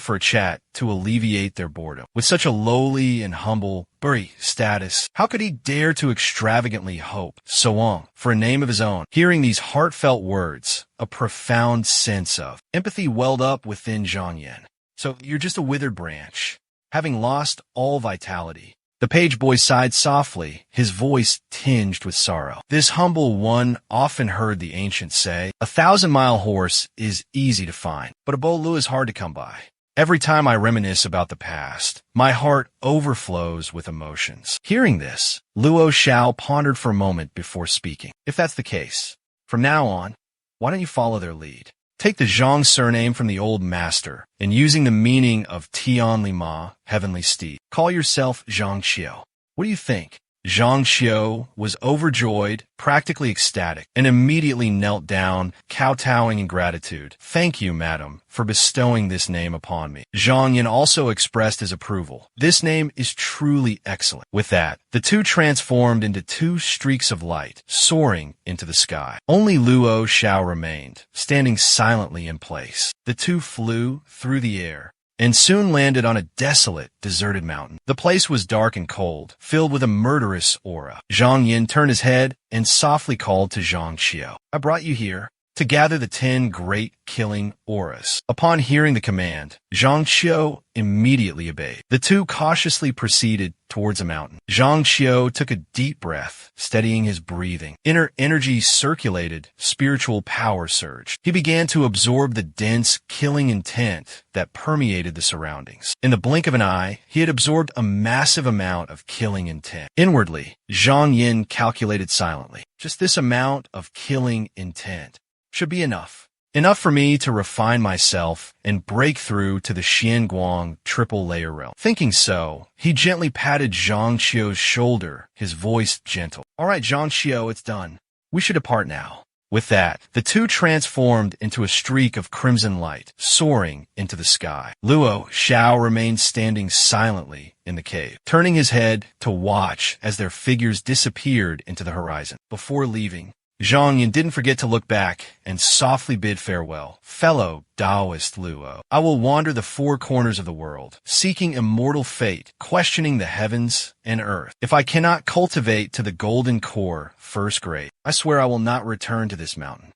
for a chat to alleviate their boredom. With such a lowly and humble Buri status, how could he dare to extravagantly hope so long for a name of his own? Hearing these heartfelt words, a profound sense of empathy welled up within Zhang Yan. "So you're just a withered branch, having lost all vitality." The page boy sighed softly, his voice tinged with sorrow. This humble one often heard the ancients say, "A 1,000-mile horse is easy to find, but a bolu is hard to come by." Every time I reminisce about the past, my heart overflows with emotions. Hearing this, Luo Xiao pondered for a moment before speaking. "If that's the case, from now on, why don't you follow their lead? Take the Zhang surname from the old master, and using the meaning of Tian Lima, heavenly steed, call yourself Zhang Qiu. What do you think? Zhang Xiu was overjoyed, practically ecstatic, and immediately knelt down, kowtowing in gratitude. "Thank you, madam, for bestowing this name upon me." Zhang Yin also expressed his approval. "This name is truly excellent." With that, the two transformed into two streaks of light, soaring into the sky. Only Luo Xiao remained, standing silently in place. The two flew through the air and soon landed on a desolate, deserted mountain. The place was dark and cold, filled with a murderous aura. Zhang Yin turned his head and softly called to Zhang Xiu. "I brought you here to gather the 10 great killing auras." Upon hearing the command, Zhang Xiu immediately obeyed. The two cautiously proceeded towards a mountain. Zhang Xiu took a deep breath, steadying his breathing. Inner energy circulated, spiritual power surged. He began to absorb the dense, killing intent that permeated the surroundings. In the blink of an eye, he had absorbed a massive amount of killing intent. Inwardly, Zhang Yin calculated silently. Just this amount of killing intent should be enough. Enough for me to refine myself and break through to the Xianguang triple layer realm. Thinking so, he gently patted Zhang Xiu's shoulder, his voice gentle. "All right, Zhang Xiu, it's done. We should depart now." With that, the two transformed into a streak of crimson light, soaring into the sky. Luo Xiao remained standing silently in the cave, turning his head to watch as their figures disappeared into the horizon. Before leaving, Zhang Yin didn't forget to look back and softly bid farewell. "Fellow Taoist Luo, I will wander the 4 corners of the world, seeking immortal fate, questioning the heavens and earth. If I cannot cultivate to the golden core first grade, I swear I will not return to this mountain."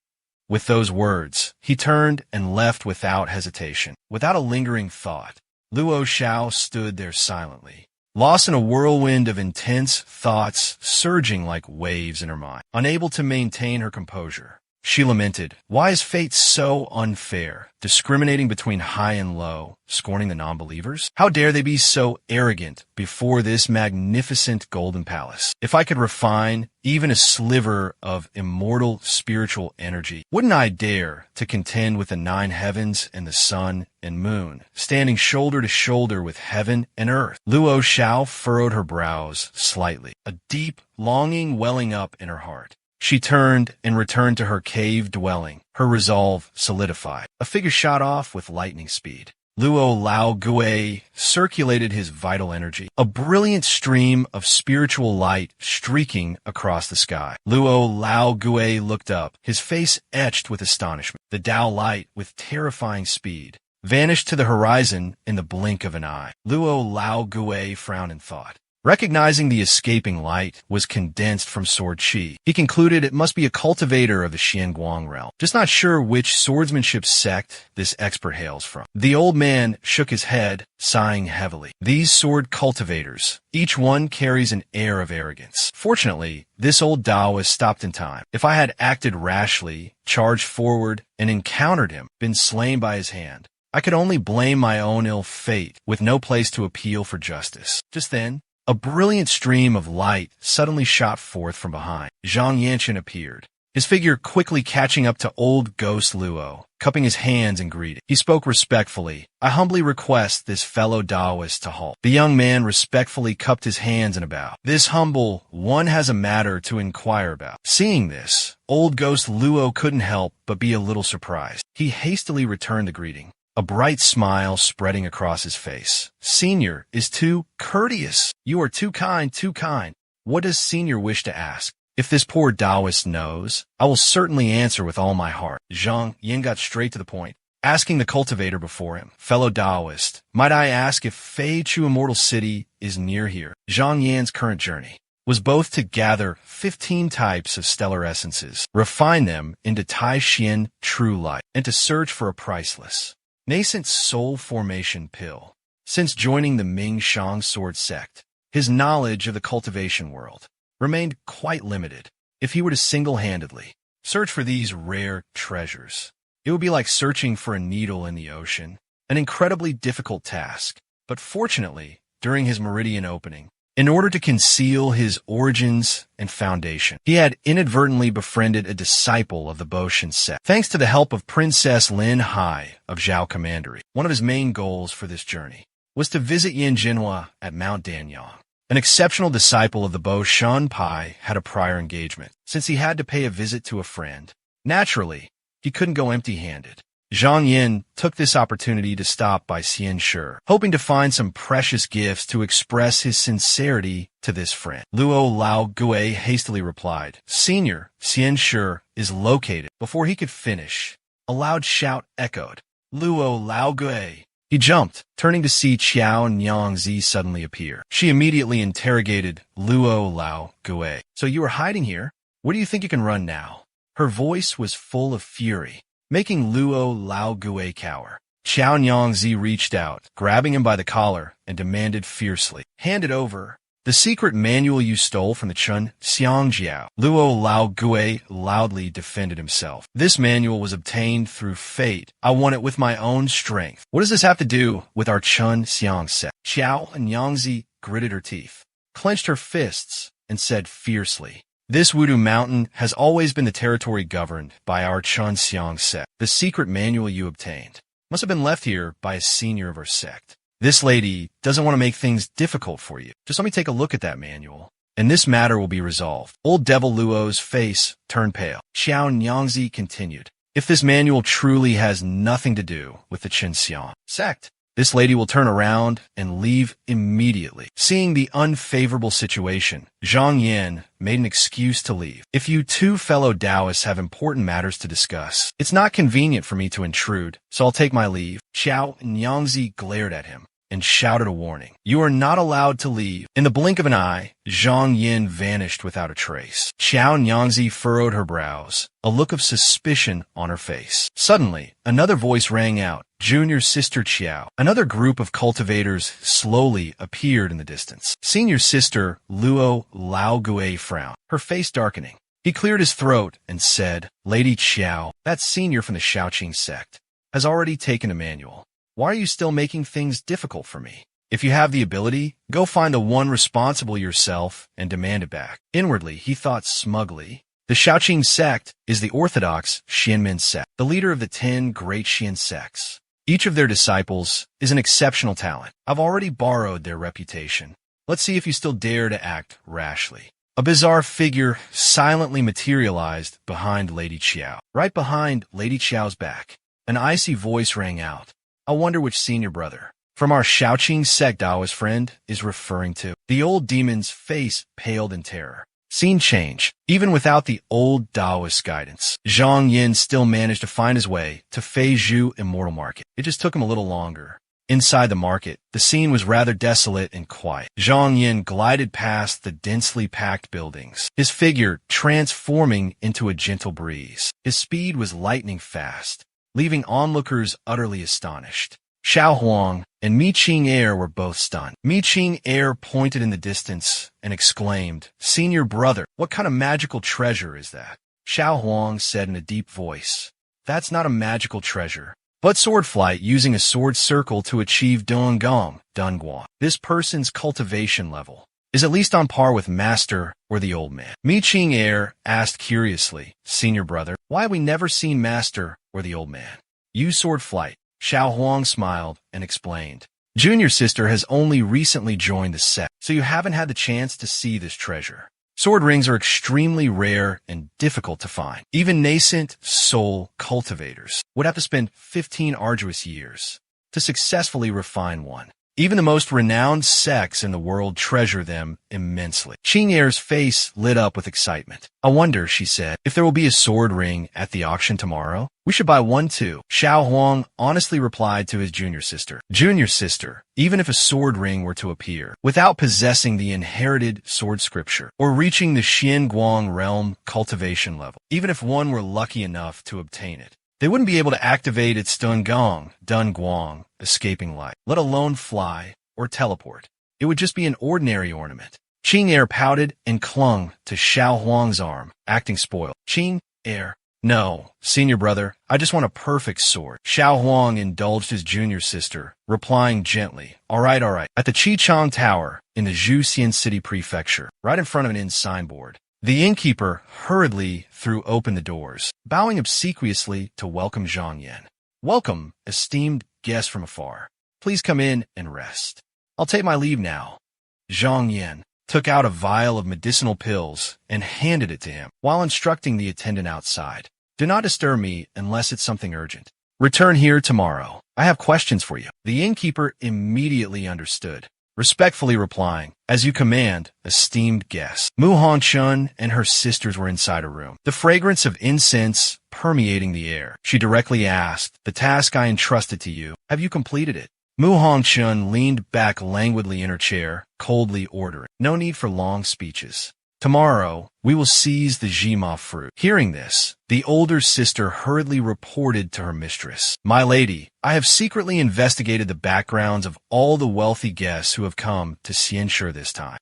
With those words, he turned and left without hesitation. Without a lingering thought, Luo Xiao stood there silently, lost in a whirlwind of intense thoughts surging like waves in her mind. Unable to maintain her composure, she lamented, "Why is fate so unfair, discriminating between high and low, scorning the non-believers? How dare they be so arrogant before this magnificent golden palace? If I could refine even a sliver of immortal spiritual energy, wouldn't I dare to contend with the 9 heavens and the sun and moon, standing shoulder to shoulder with heaven and earth?" Luo Xiao furrowed her brows slightly, a deep longing welling up in her heart. She turned and returned to her cave dwelling, her resolve solidified. A figure shot off with lightning speed. Luo Lao Gui circulated his vital energy, a brilliant stream of spiritual light streaking across the sky. Luo Lao Gui looked up, his face etched with astonishment. The Tao light, with terrifying speed, vanished to the horizon in the blink of an eye. Luo Lao Gui frowned in thought. Recognizing the escaping light was condensed from sword chi, he concluded it must be a cultivator of the Xianguang realm. Just not sure which swordsmanship sect this expert hails from. The old man shook his head, sighing heavily. These sword cultivators, each one carries an air of arrogance. Fortunately, this old Taoist stopped in time. If I had acted rashly, charged forward, and encountered him, been slain by his hand, I could only blame my own ill fate, with no place to appeal for justice. Just then, a brilliant stream of light suddenly shot forth from behind. Zhang Yanchen appeared, his figure quickly catching up to old ghost Luo, cupping his hands in greeting. He spoke respectfully. "I humbly request this fellow Taoist to halt." The young man respectfully cupped his hands in a bow. "This humble one has a matter to inquire about." Seeing this, old ghost Luo couldn't help but be a little surprised. He hastily returned the greeting, a bright smile spreading across his face. "Senior is too courteous. You are too kind, too kind. What does Senior wish to ask?" "If this poor Taoist knows, I will certainly answer with all my heart." Zhang Yin got straight to the point, asking the cultivator before him, "Fellow Taoist, might I ask if Fei Chu Immortal City is near here?" Zhang Yan's current journey was both to gather 15 types of stellar essences, refine them into Tai Xian true light, and to search for a priceless nascent soul formation pill. Since joining the Ming Shang sword sect, his knowledge of the cultivation world remained quite limited. If he were to single-handedly search for these rare treasures, it would be like searching for a needle in the ocean, an incredibly difficult task. But fortunately, during his meridian opening, in order to conceal his origins and foundation, he had inadvertently befriended a disciple of the Boshin sect. Thanks to the help of Princess Lin Hai of Zhao Commandery, one of his main goals for this journey was to visit Yin Jinhua at Mount Danyang. An exceptional disciple of the Bo Shun Pai had a prior engagement, since he had to pay a visit to a friend. Naturally, he couldn't go empty-handed. Zhang Yin took this opportunity to stop by Xian Shi, hoping to find some precious gifts to express his sincerity to this friend. Luo Lao Gui hastily replied, "Senior, Xian Shi is located." Before he could finish, a loud shout echoed, "Luo Lao Gui!" He jumped, turning to see Qiao Nyangzi suddenly appear. She immediately interrogated Luo Lao Gui. "So you are hiding here? Where do you think you can run now?" Her voice was full of fury, making Luo Lao Gui cower. Qiao Nyangzi reached out, grabbing him by the collar, and demanded fiercely, "Hand it over." "The secret manual you stole from the Chun Xiangjiao." Luo Lao Gui loudly defended himself. "This manual was obtained through fate. I won it with my own strength. What does this have to do with our Chun Xiang sect?" Qiao Nyangzi gritted her teeth, clenched her fists, and said fiercely, "This Wudu Mountain has always been the territory governed by our Chun Xiang sect. The secret manual you obtained must have been left here by a senior of our sect. This lady doesn't want to make things difficult for you. Just let me take a look at that manual, and this matter will be resolved." Old Devil Luo's face turned pale. Qiao Nyangzi continued, "If this manual truly has nothing to do with the Chun Xiang sect, this lady will turn around and leave immediately." Seeing the unfavorable situation, Zhang Yin made an excuse to leave. "If you two fellow Taoists have important matters to discuss, it's not convenient for me to intrude, so I'll take my leave." Qiao Nyangzi glared at him and shouted a warning. "You are not allowed to leave." In the blink of an eye, Zhang Yin vanished without a trace. Qiao Nyangzi furrowed her brows, a look of suspicion on her face. Suddenly, another voice rang out, "Junior Sister Qiao." Another group of cultivators slowly appeared in the distance. Senior Sister Luo Lao Gui frowned, her face darkening. He cleared his throat and said, "Lady Qiao, that senior from the Shaoqing sect, has already taken a manual. Why are you still making things difficult for me? If you have the ability, go find the one responsible yourself and demand it back." Inwardly, he thought smugly, the Shaoqing sect is the orthodox Xianmen sect, the leader of the 10 great Xian sects. Each of their disciples is an exceptional talent. I've already borrowed their reputation. Let's see if you still dare to act rashly. A bizarre figure silently materialized behind Lady Qiao. Right behind Lady Qiao's back, an icy voice rang out. "I wonder which senior brother from our Shaoqing sect Taoist friend is referring to." The old demon's face paled in terror. Scene change. Even without the old Taoist guidance, Zhang Yin still managed to find his way to Feizhou Immortal Market. It just took him a little longer. Inside the market, the scene was rather desolate and quiet. Zhang Yin glided past the densely packed buildings, his figure transforming into a gentle breeze. His speed was lightning fast, leaving onlookers utterly astonished. Xiao Huang and Mi Qing were both stunned. Mi Qing pointed in the distance and exclaimed, "Senior brother, what kind of magical treasure is that?" Xiao Huang said in a deep voice, "That's not a magical treasure, but sword flight using a sword circle to achieve Dongong, Dunguan. This person's cultivation level is at least on par with Master or the Old Man." Mi Qing asked curiously, "Senior brother, why have we never seen Master or the Old Man use sword flight?" Xiao Huang smiled and explained, "Junior Sister has only recently joined the sect, so you haven't had the chance to see this treasure. Sword rings are extremely rare and difficult to find. Even nascent soul cultivators would have to spend 15 arduous years to successfully refine one. Even the most renowned sects in the world treasure them immensely." Qing'er's face lit up with excitement. "I wonder," she said, "if there will be a sword ring at the auction tomorrow? We should buy one too." Xiao Huang honestly replied to his junior sister, "Junior sister, even if a sword ring were to appear, without possessing the inherited sword scripture, or reaching the Xianguang realm cultivation level, even if one were lucky enough to obtain it, they wouldn't be able to activate its Dunguang, escaping light, let alone fly or teleport. It would just be an ordinary ornament." Qing'er pouted and clung to Xiao Huang's arm, acting spoiled. "Qing'er, no, senior brother, I just want a perfect sword." Xiao Huang indulged his junior sister, replying gently, All right. At the Qichang Tower in the Zhuxian City Prefecture, right in front of an inn signboard, the innkeeper hurriedly threw open the doors, bowing obsequiously to welcome Zhang Yin. "Welcome, esteemed guest from afar. Please come in and rest. I'll take my leave now." Zhang Yin took out a vial of medicinal pills and handed it to him while instructing the attendant outside. Do not disturb me unless it's something urgent. Return here tomorrow. I have questions for you. The innkeeper immediately understood, respectfully replying, "As you command, esteemed guest." Mu Hongchun and her sisters were inside a room, the fragrance of incense permeating the air. She directly asked, "The task I entrusted to you, have you completed it?" Mu Hongchun leaned back languidly in her chair, coldly ordering, "No need for long speeches. Tomorrow, we will seize the Jima fruit." Hearing this, the older sister hurriedly reported to her mistress, "My lady, I have secretly investigated the backgrounds of all the wealthy guests who have come to Xianshi this time.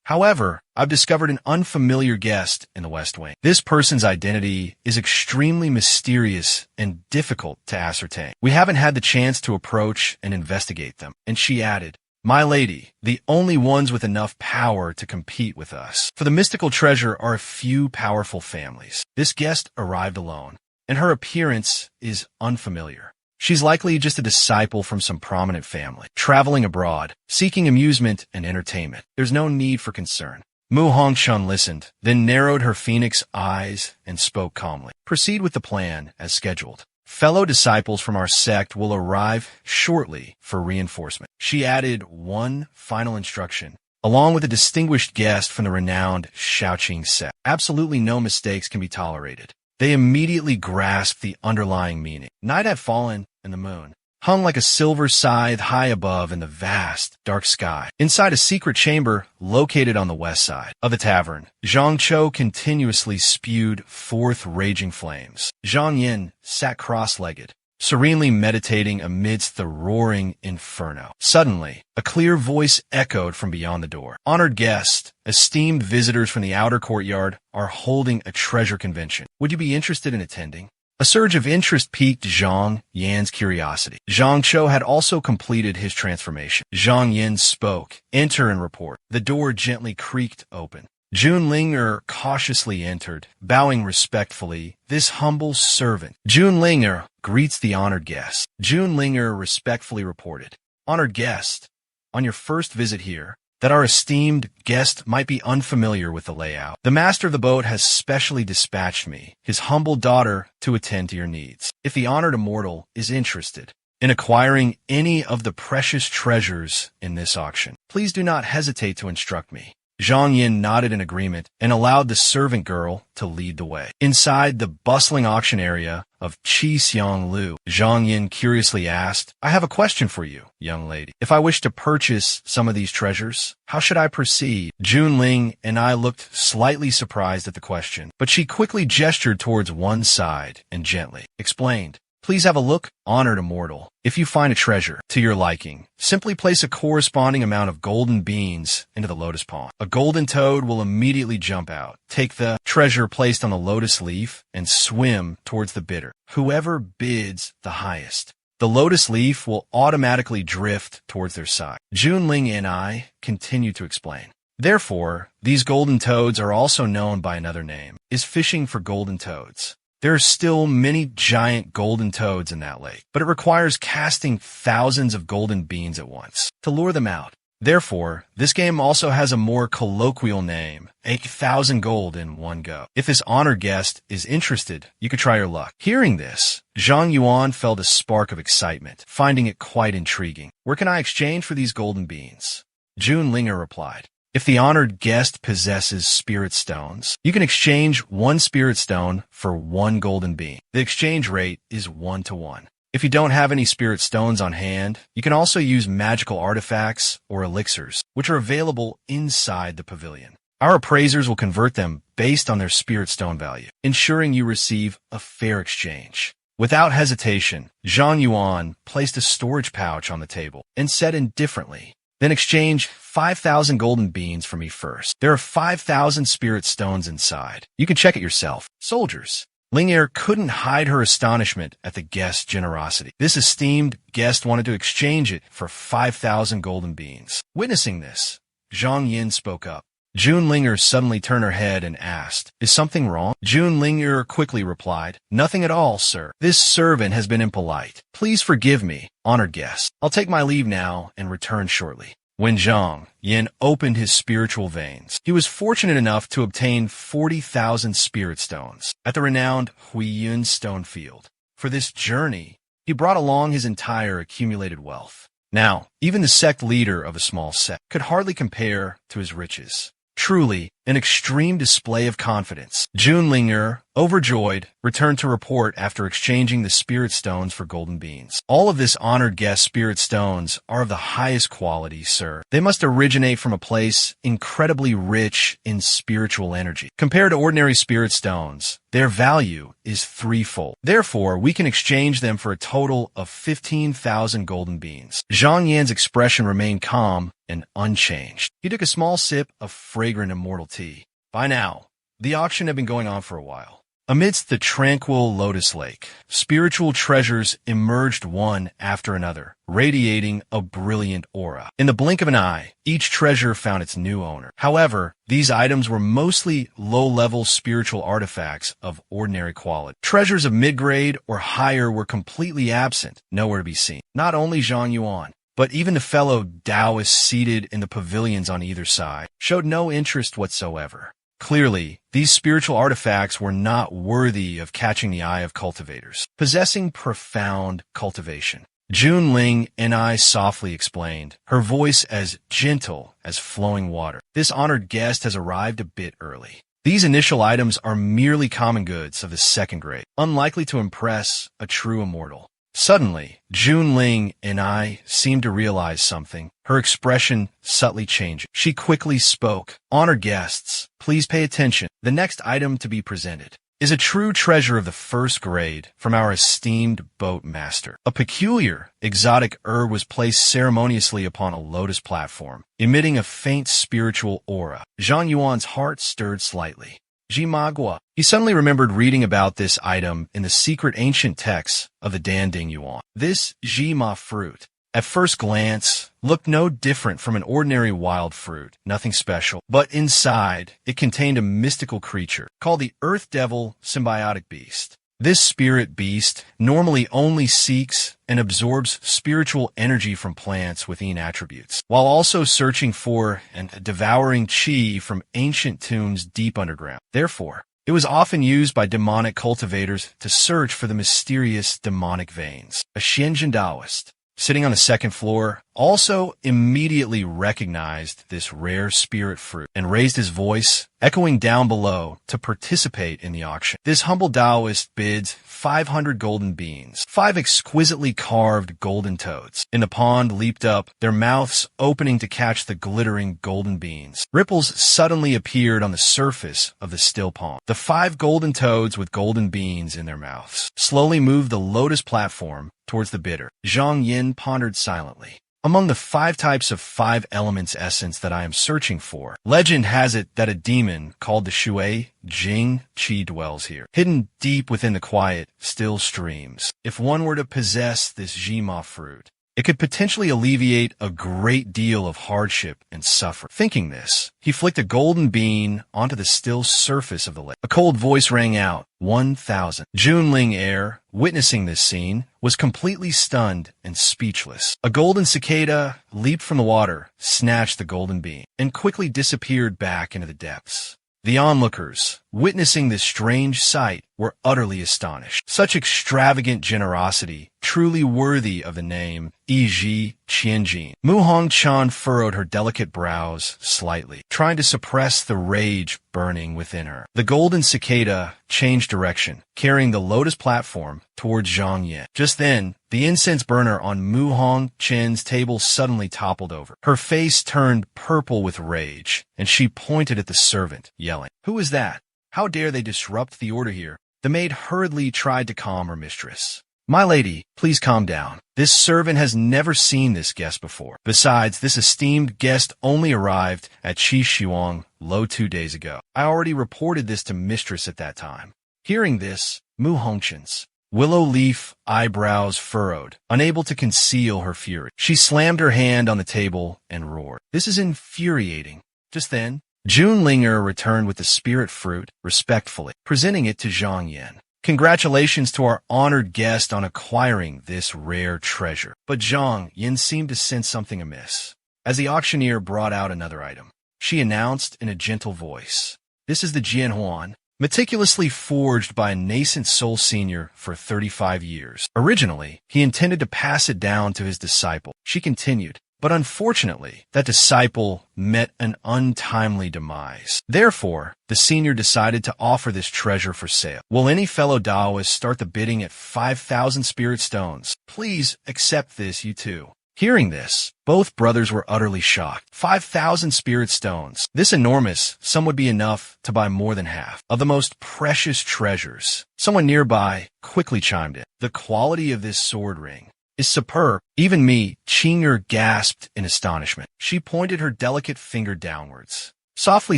However, I've discovered an unfamiliar guest in the West Wing. This person's identity is extremely mysterious and difficult to ascertain. We haven't had the chance to approach and investigate them." And she added, "My lady, the only ones with enough power to compete with us for the mystical treasure are a few powerful families. This guest arrived alone, and her appearance is unfamiliar. She's likely just a disciple from some prominent family, traveling abroad, seeking amusement and entertainment. There's no need for concern." Mu Hongchun listened, then narrowed her phoenix eyes and spoke calmly. "Proceed with the plan as scheduled. Fellow disciples from our sect will arrive shortly for reinforcement." She added one final instruction, along with a distinguished guest from the renowned Shaoqing sect. Absolutely no mistakes can be tolerated. They immediately grasped the underlying meaning. Night had fallen, and the moon hung like a silver scythe high above in the vast, dark sky. Inside a secret chamber located on the west side of the tavern, Zhang Chou continuously spewed forth raging flames. Zhang Yin sat cross-legged, serenely meditating amidst the roaring inferno. Suddenly, a clear voice echoed from beyond the door. "Honored guests, esteemed visitors from the outer courtyard are holding a treasure convention. Would you be interested in attending?" A surge of interest piqued Zhang Yan's curiosity. Zhang Chou had also completed his transformation. Zhang Yin spoke, "Enter and report." The door gently creaked open. Jun Linger cautiously entered, bowing respectfully. "This humble servant." Jun Linger greets the honored guest. Jun Linger respectfully reported, "Honored guest, on your first visit here, that our esteemed guest might be unfamiliar with the layout. The master of the boat has specially dispatched me, his humble daughter, to attend to your needs. If the honored immortal is interested in acquiring any of the precious treasures in this auction, please do not hesitate to instruct me." Zhang Yin nodded in agreement and allowed the servant girl to lead the way. Inside the bustling auction area of Qi Xiang Lu, Zhang Yin curiously asked, "I have a question for you, young lady. If I wish to purchase some of these treasures, how should I proceed?" Jun Ling and I looked slightly surprised at the question, but she quickly gestured towards one side and gently explained, "Please have a look, honored immortal. If you find a treasure to your liking, simply place a corresponding amount of golden beans into the lotus pond. A golden toad will immediately jump out. Take the treasure placed on the lotus leaf and swim towards the bidder. Whoever bids the highest, the lotus leaf will automatically drift towards their side." Junling and I continued to explain. "Therefore, these golden toads are also known by another name, is fishing for golden toads. There are still many giant golden toads in that lake, but it requires casting thousands of golden beans at once to lure them out. Therefore, this game also has a more colloquial name, 8,000 gold in one go. If this honored guest is interested, you could try your luck." Hearing this, Zhang Yuan felt a spark of excitement, finding it quite intriguing. "Where can I exchange for these golden beans?" Jun Linger replied, "If the honored guest possesses spirit stones, you can exchange one spirit stone for one golden bean. The exchange rate is 1-to-1. If you don't have any spirit stones on hand, you can also use magical artifacts or elixirs, which are available inside the pavilion. Our appraisers will convert them based on their spirit stone value, ensuring you receive a fair exchange." Without hesitation, Zhang Yuan placed a storage pouch on the table and said indifferently, "Then exchange 5,000 golden beans for me first. There are 5,000 spirit stones inside. You can check it yourself." Soldiers. Lingier couldn't hide her astonishment at the guest's generosity. This esteemed guest wanted to exchange it for 5,000 golden beans. Witnessing this, Zhang Yin spoke up. June Linger suddenly turned her head and asked, "Is something wrong?" June Linger quickly replied, "Nothing at all, sir. This servant has been impolite. Please forgive me, honored guest. I'll take my leave now and return shortly." When Zhang Yin opened his spiritual veins, he was fortunate enough to obtain 40,000 spirit stones at the renowned Huiyun stone field. For this journey, he brought along his entire accumulated wealth. Now, even the sect leader of a small sect could hardly compare to his riches. Truly, an extreme display of confidence. June Linger, overjoyed, returned to report after exchanging the spirit stones for golden beans. "All of this honored guest spirit stones are of the highest quality, sir. They must originate from a place incredibly rich in spiritual energy. Compared to ordinary spirit stones, their value is threefold. Therefore, we can exchange them for a total of 15,000 golden beans." Zhang Yan's expression remained calm and unchanged. He took a small sip of fragrant immortal tea. By now, the auction had been going on for a while. Amidst the tranquil lotus lake, spiritual treasures emerged one after another, radiating a brilliant aura. In the blink of an eye, each treasure found its new owner. However, these items were mostly low-level spiritual artifacts of ordinary quality. Treasures of mid-grade or higher were completely absent, nowhere to be seen. Not only Zhang Yuan, but even the fellow Taoists seated in the pavilions on either side showed no interest whatsoever. Clearly, these spiritual artifacts were not worthy of catching the eye of cultivators, possessing profound cultivation. June Ling and I softly explained, her voice as gentle as flowing water. "This honored guest has arrived a bit early. These initial items are merely common goods of the second grade, unlikely to impress a true immortal." Suddenly, June Ling and I seemed to realize something. Her expression subtly changed. She quickly spoke. "Honored guests, please pay attention. The next item to be presented is a true treasure of the first grade from our esteemed boat master." A peculiar, exotic herb was placed ceremoniously upon a lotus platform, emitting a faint spiritual aura. Zhang Yuan's heart stirred slightly. MANHWA. He suddenly remembered reading about this item in the secret ancient texts of the Danding Yuan. This Ma fruit, at first glance, looked no different from an ordinary wild fruit, nothing special. But inside, it contained a mystical creature called the Earth Devil Symbiotic Beast. This spirit beast normally only seeks and absorbs spiritual energy from plants with Yin attributes, while also searching for and devouring qi from ancient tombs deep underground. Therefore, it was often used by demonic cultivators to search for the mysterious demonic veins. A Xianjin Taoist, sitting on the second floor, also immediately recognized this rare spirit fruit and raised his voice, echoing down below, to participate in the auction. This humble Taoist bids 500 golden beans, 5 exquisitely carved golden toads. In the pond leaped up, their mouths opening to catch the glittering golden beans. Ripples suddenly appeared on the surface of the still pond. The 5 golden toads with golden beans in their mouths slowly moved the lotus platform towards the bidder. Zhang Yin pondered silently. "Among the 5 types of 5 elements essence that I am searching for, legend has it that a demon called the Shui Jing Qi dwells here, hidden deep within the quiet, still streams. If one were to possess this Jima fruit, it could potentially alleviate a great deal of hardship and suffering." Thinking this, he flicked a golden bean onto the still surface of the lake. A cold voice rang out, 1,000. June Ling Air, witnessing this scene, was completely stunned and speechless. A golden cicada leaped from the water, snatched the golden bean, and quickly disappeared back into the depths. The onlookers, witnessing this strange sight, were utterly astonished. Such extravagant generosity, truly worthy of the name Yi Qianjin. Mu Hongchan furrowed her delicate brows slightly, trying to suppress the rage burning within her. The golden cicada changed direction, carrying the lotus platform towards Zhang Yin. Just then, the incense burner on Mu Hongchen's table suddenly toppled over. Her face turned purple with rage, and she pointed at the servant, yelling, "Who is that? How dare they disrupt the order here?" The maid hurriedly tried to calm her mistress. "My lady, please calm down. This servant has never seen this guest before. Besides, this esteemed guest only arrived at Qishuang Lo 2 days ago. I already reported this to mistress at that time." Hearing this, Mu Hongchen's willow leaf eyebrows furrowed, unable to conceal her fury. She slammed her hand on the table and roared, "This is infuriating." Just then, Junlinger returned with the spirit fruit, respectfully, presenting it to Zhang Yin. Congratulations to our honored guest on acquiring this rare treasure. But Zhang Yin seemed to sense something amiss. As the auctioneer brought out another item, she announced in a gentle voice, "This is the Jianhuan, meticulously forged by a nascent soul senior for 35 years. Originally, he intended to pass it down to his disciple," she continued, "but unfortunately, that disciple met an untimely demise. Therefore, the senior decided to offer this treasure for sale. Will any fellow Taoist start the bidding at 5,000 spirit stones? Please accept this, you too." Hearing this, both brothers were utterly shocked. 5,000 spirit stones. This enormous sum would be enough to buy more than half of the most precious treasures. Someone nearby quickly chimed in. "The quality of this sword ring is superb." Even me, Qinger gasped in astonishment. She pointed her delicate finger downwards, softly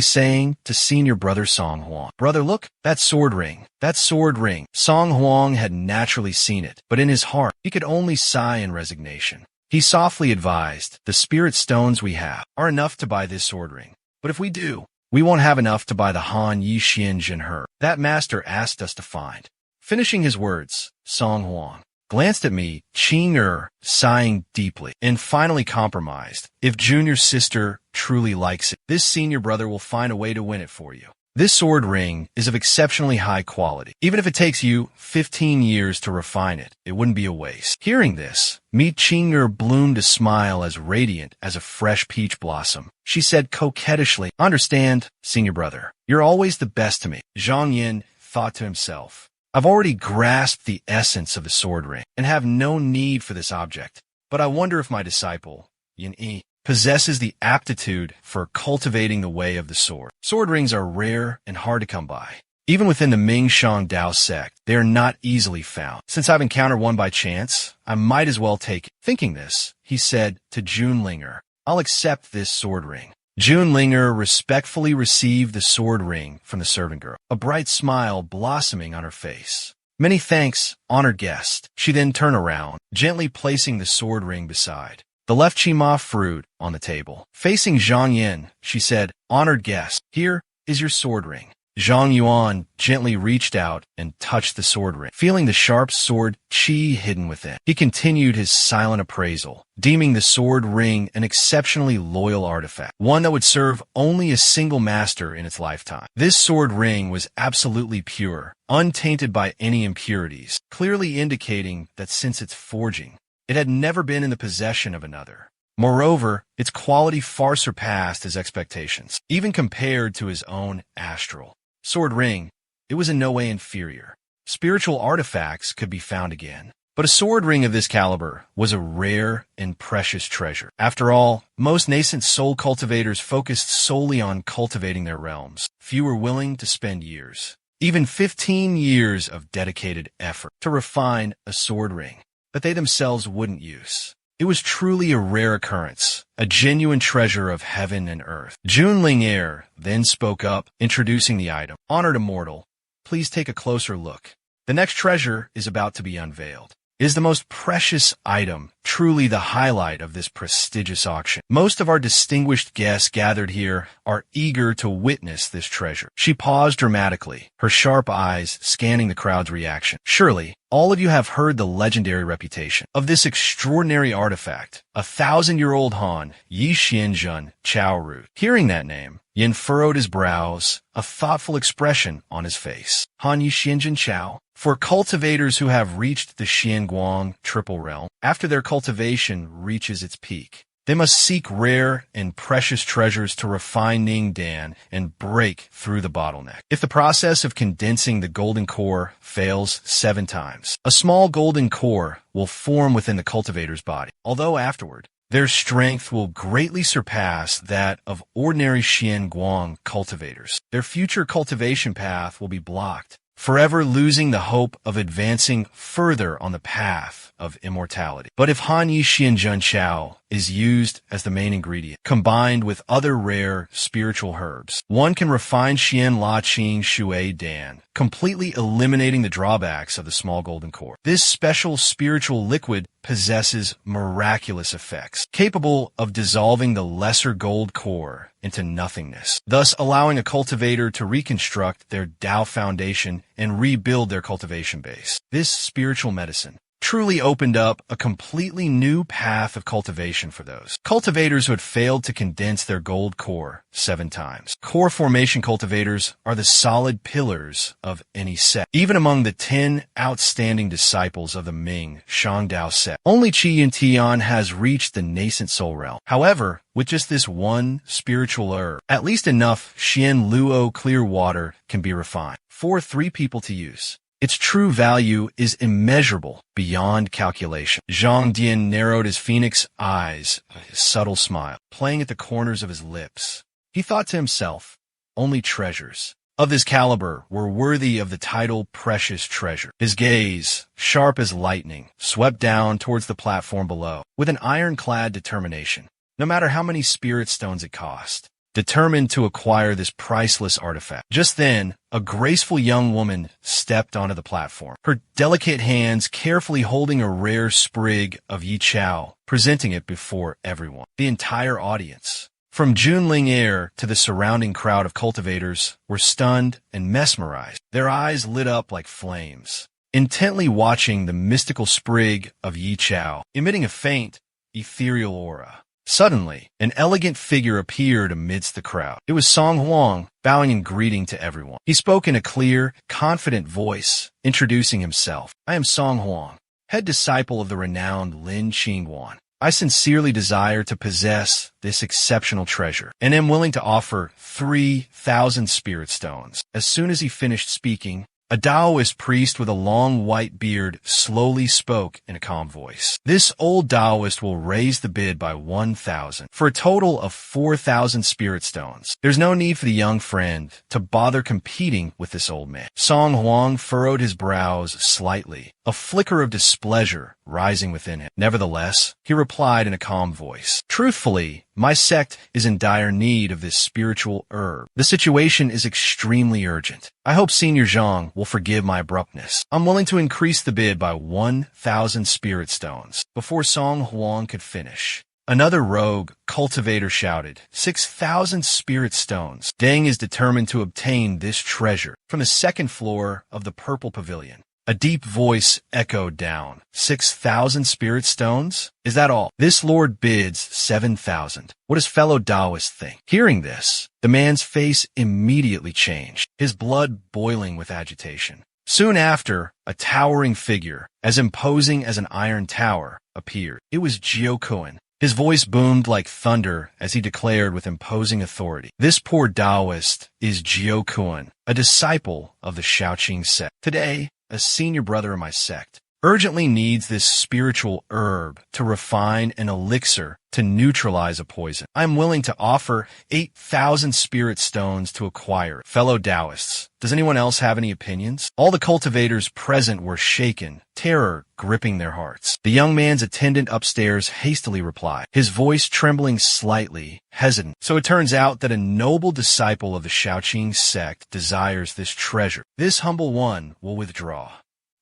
saying to senior brother Song Huang, "Brother, look, that sword ring, that sword ring." Song Huang had naturally seen it, but in his heart, he could only sigh in resignation. He softly advised, "The spirit stones we have are enough to buy this sword ring. But if we do, we won't have enough to buy the Han Yi Xian Jinhe that master asked us to find." Finishing his words, Song Huang glanced at me, Qinger sighing deeply, and finally compromised. "If junior sister truly likes it, this senior brother will find a way to win it for you. This sword ring is of exceptionally high quality. Even if it takes you 15 years to refine it, it wouldn't be a waste." Hearing this, Mi Qinger bloomed a smile as radiant as a fresh peach blossom. She said coquettishly, "Understand, senior brother, you're always the best to me." Zhang Yin thought to himself, "I've already grasped the essence of the sword ring and have no need for this object. But I wonder if my disciple, Yin Yi, possesses the aptitude for cultivating the way of the sword." Sword rings are rare and hard to come by. Even within the Mingshang Dao sect, they are not easily found. Since I've encountered one by chance, I might as well take it. Thinking this, he said to Junlinger, "I'll accept this sword ring." Junlinger respectfully received the sword ring from the servant girl, a bright smile blossoming on her face. "Many thanks, honored guest." She then turned around, gently placing the sword ring beside the left Qima fruit on the table. Facing Zhang Yin, she said, "Honored guest, here is your sword ring." Zhang Yuan gently reached out and touched the sword ring, feeling the sharp sword qi hidden within. He continued his silent appraisal, deeming the sword ring an exceptionally loyal artifact, one that would serve only a single master in its lifetime. This sword ring was absolutely pure, untainted by any impurities, clearly indicating that since its forging, it had never been in the possession of another. Moreover, its quality far surpassed his expectations, even compared to his own astral sword ring. It was in no way inferior. Spiritual artifacts could be found again, but a sword ring of this caliber was a rare and precious treasure. After all, most nascent soul cultivators focused solely on cultivating their realms. Few were willing to spend years, even 15 years of dedicated effort, to refine a sword ring that they themselves wouldn't use. It was truly a rare occurrence, a genuine treasure of heaven and earth. Junlinger then spoke up, introducing the item. "Honored immortal, please take a closer look. The next treasure is about to be unveiled. It is the most precious item, truly the highlight of this prestigious auction. Most of our distinguished guests gathered here are eager to witness this treasure." She paused dramatically, her sharp eyes scanning the crowd's reaction. "Surely, all of you have heard the legendary reputation of this extraordinary artifact, a 1,000-year-old Han Yi Xianjun Chao root." Hearing that name, Yin furrowed his brows, a thoughtful expression on his face. Han Yi Xianjun Chao? For cultivators who have reached the Xianguang triple realm, after their cultivation reaches its peak, they must seek rare and precious treasures to refine Ningdan and break through the bottleneck. If the process of condensing the golden core fails 7 times, a small golden core will form within the cultivator's body, although afterward, their strength will greatly surpass that of ordinary Xianguang cultivators. Their future cultivation path will be blocked, forever losing the hope of advancing further on the path of immortality. But if Han Yi Xianjun Chao is used as the main ingredient, combined with other rare spiritual herbs, one can refine Xian La Qing Shui Dan, completely eliminating the drawbacks of the small golden core. This special spiritual liquid possesses miraculous effects, capable of dissolving the lesser gold core into nothingness, thus allowing a cultivator to reconstruct their Tao foundation and rebuild their cultivation base. This spiritual medicine truly opened up a completely new path of cultivation for those cultivators who had failed to condense their gold core 7 times. Core formation cultivators are the solid pillars of any sect. Even among the 10 outstanding disciples of the Ming Shangdao sect, only Qi and Tian has reached the nascent soul realm. However, with just this one spiritual herb, at least enough Xian Luo clear water can be refined for 3 people to use. Its true value is immeasurable beyond calculation. Zhang Dian narrowed his phoenix eyes, a subtle smile playing at the corners of his lips. He thought to himself, only treasures of this caliber were worthy of the title precious treasure. His gaze, sharp as lightning, swept down towards the platform below with an ironclad determination, no matter how many spirit stones it cost. Determined to acquire this priceless artifact. Just then, a graceful young woman stepped onto the platform, her delicate hands carefully holding a rare sprig of Yi Chao, presenting it before everyone. The entire audience, from Junling Air to the surrounding crowd of cultivators, were stunned and mesmerized. Their eyes lit up like flames, intently watching the mystical sprig of Yi Chao, emitting a faint, ethereal aura. Suddenly, an elegant figure appeared amidst the crowd. It was Song Huang, bowing in greeting to everyone. He spoke in a clear, confident voice, introducing himself. I am Song Huang, head disciple of the renowned Lin Qingwan. I sincerely desire to possess this exceptional treasure, and am willing to offer 3,000 spirit stones. As soon as he finished speaking, a Taoist priest with a long white beard slowly spoke in a calm voice. This old Taoist will raise the bid by 1,000 for a total of 4,000 spirit stones. There's no need for the young friend to bother competing with this old man. Song Huang furrowed his brows slightly, a flicker of displeasure rising within him. Nevertheless, he replied in a calm voice, truthfully, my sect is in dire need of this spiritual herb. The situation is extremely urgent. I hope Senior Zhang will forgive my abruptness. I'm willing to increase the bid by 1,000 spirit stones. Before Song Huang could finish, another rogue cultivator shouted, 6,000 spirit stones. Deng is determined to obtain this treasure. From the 2nd floor of the Purple Pavilion, a deep voice echoed down. 6,000 spirit stones? Is that all? This lord bids 7,000. What does fellow Taoists think? Hearing this, the man's face immediately changed, his blood boiling with agitation. Soon after, a towering figure, as imposing as an iron tower, appeared. It was Jiao Kuan. His voice boomed like thunder as he declared with imposing authority, this poor Taoist is Jiao Kuan, a disciple of the Shaoqing sect. Today, a senior brother of my sect, urgently needs this spiritual herb to refine an elixir to neutralize a poison. I am willing to offer 8,000 spirit stones to acquire it. Fellow Taoists, does anyone else have any opinions? All the cultivators present were shaken, terror gripping their hearts. The young man's attendant upstairs hastily replied, his voice trembling slightly, hesitant. So it turns out that a noble disciple of the Shaoqing sect desires this treasure. This humble one will withdraw.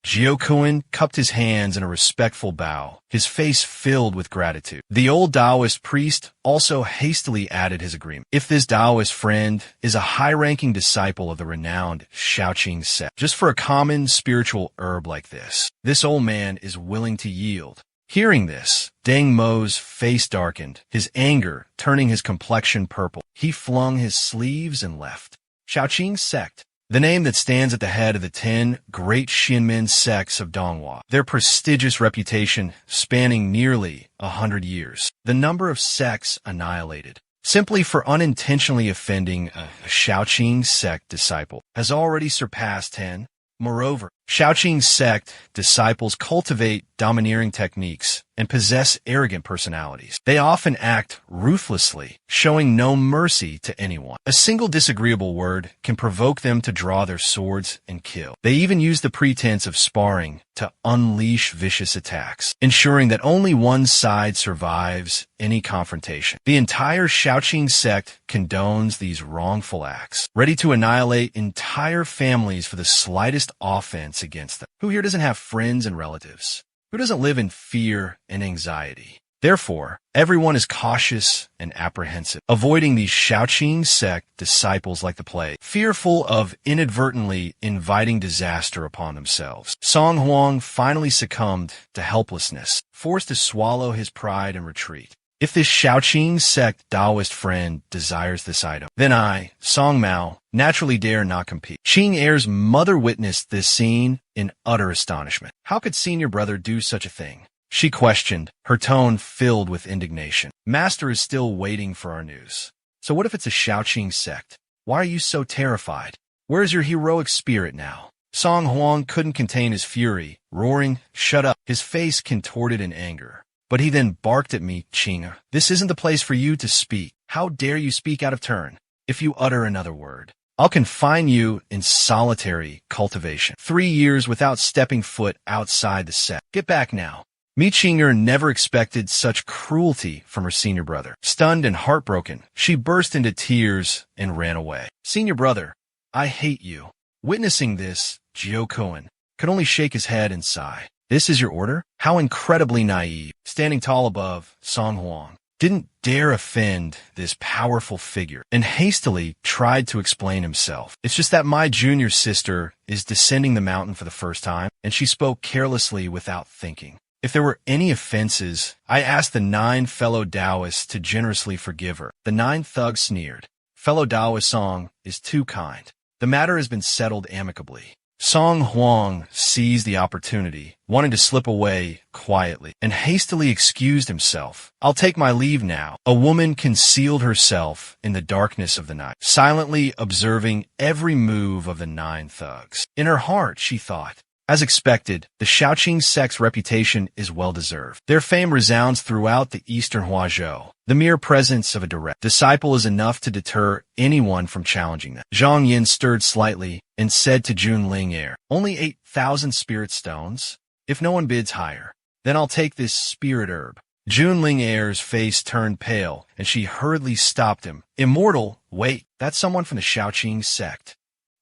Jiao Kuan cupped his hands in a respectful bow, his face filled with gratitude. The old Taoist priest also hastily added his agreement. If this Taoist friend is a high-ranking disciple of the renowned Shaoqing sect, just for a common spiritual herb like this old man is willing to yield. Hearing this, Deng Mo's face darkened, his anger turning his complexion purple. He flung his sleeves and left. Shaoqing sect, the name that stands at the head of the 10 great Xinmen sects of Donghua, their prestigious reputation spanning nearly 100 years. The number of sects annihilated, simply for unintentionally offending a Shaoqing sect disciple, has already surpassed 10. Moreover, Shaoqing sect disciples cultivate domineering techniques and possess arrogant personalities. They often act ruthlessly, showing no mercy to anyone. A single disagreeable word can provoke them to draw their swords and kill. They even use the pretense of sparring to unleash vicious attacks, ensuring that only one side survives any confrontation. The entire Shaoqing sect condones these wrongful acts, ready to annihilate entire families for the slightest offense against them. Who here doesn't have friends and relatives? Who doesn't live in fear and anxiety? Therefore, everyone is cautious and apprehensive, avoiding these Shaoqing sect disciples like the plague, fearful of inadvertently inviting disaster upon themselves. Song Huang finally succumbed to helplessness, forced to swallow his pride and retreat. If this Shaoqing sect Taoist friend desires this item, then I, Song Mao, naturally dare not compete. Qing Er's mother witnessed this scene in utter astonishment. How could senior brother do such a thing? She questioned, her tone filled with indignation. Master is still waiting for our news. So what if it's a Shaoqing sect? Why are you so terrified? Where's your heroic spirit now? Song Huang couldn't contain his fury, roaring, "Shut up!" His face contorted in anger. But he then barked at me, "Qing, this isn't the place for you to speak. How dare you speak out of turn? If you utter another word, I'll confine you in solitary cultivation. 3 years without stepping foot outside the sect. Get back now." Mi Qinger never expected such cruelty from her senior brother. Stunned and heartbroken, she burst into tears and ran away. "Senior brother, I hate you." Witnessing this, Jiao Kuan could only shake his head and sigh. This is your order? How incredibly naive. Standing tall above, Song Huang didn't dare offend this powerful figure and hastily tried to explain himself. "It's just that my junior sister is descending the mountain for the first time," and she spoke carelessly without thinking. If there were any offenses, I asked the 9 fellow Taoists to generously forgive her. The 9 thugs sneered. "Fellow Taoist Song is too kind. The matter has been settled amicably." Song Huang seized the opportunity, wanting to slip away quietly, and hastily excused himself. "I'll take my leave now." A woman concealed herself in the darkness of the night, silently observing every move of the 9 thugs. In her heart, she thought, as expected, the Shaoqing sect's reputation is well-deserved. Their fame resounds throughout the eastern Huazhou. The mere presence of a direct disciple is enough to deter anyone from challenging them. Zhang Yin stirred slightly and said to Junling Er, "Only 8,000 spirit stones? If no one bids higher, then I'll take this spirit herb." Junling Er's face turned pale, and she hurriedly stopped him. "Immortal, wait, that's someone from the Shaoqing sect."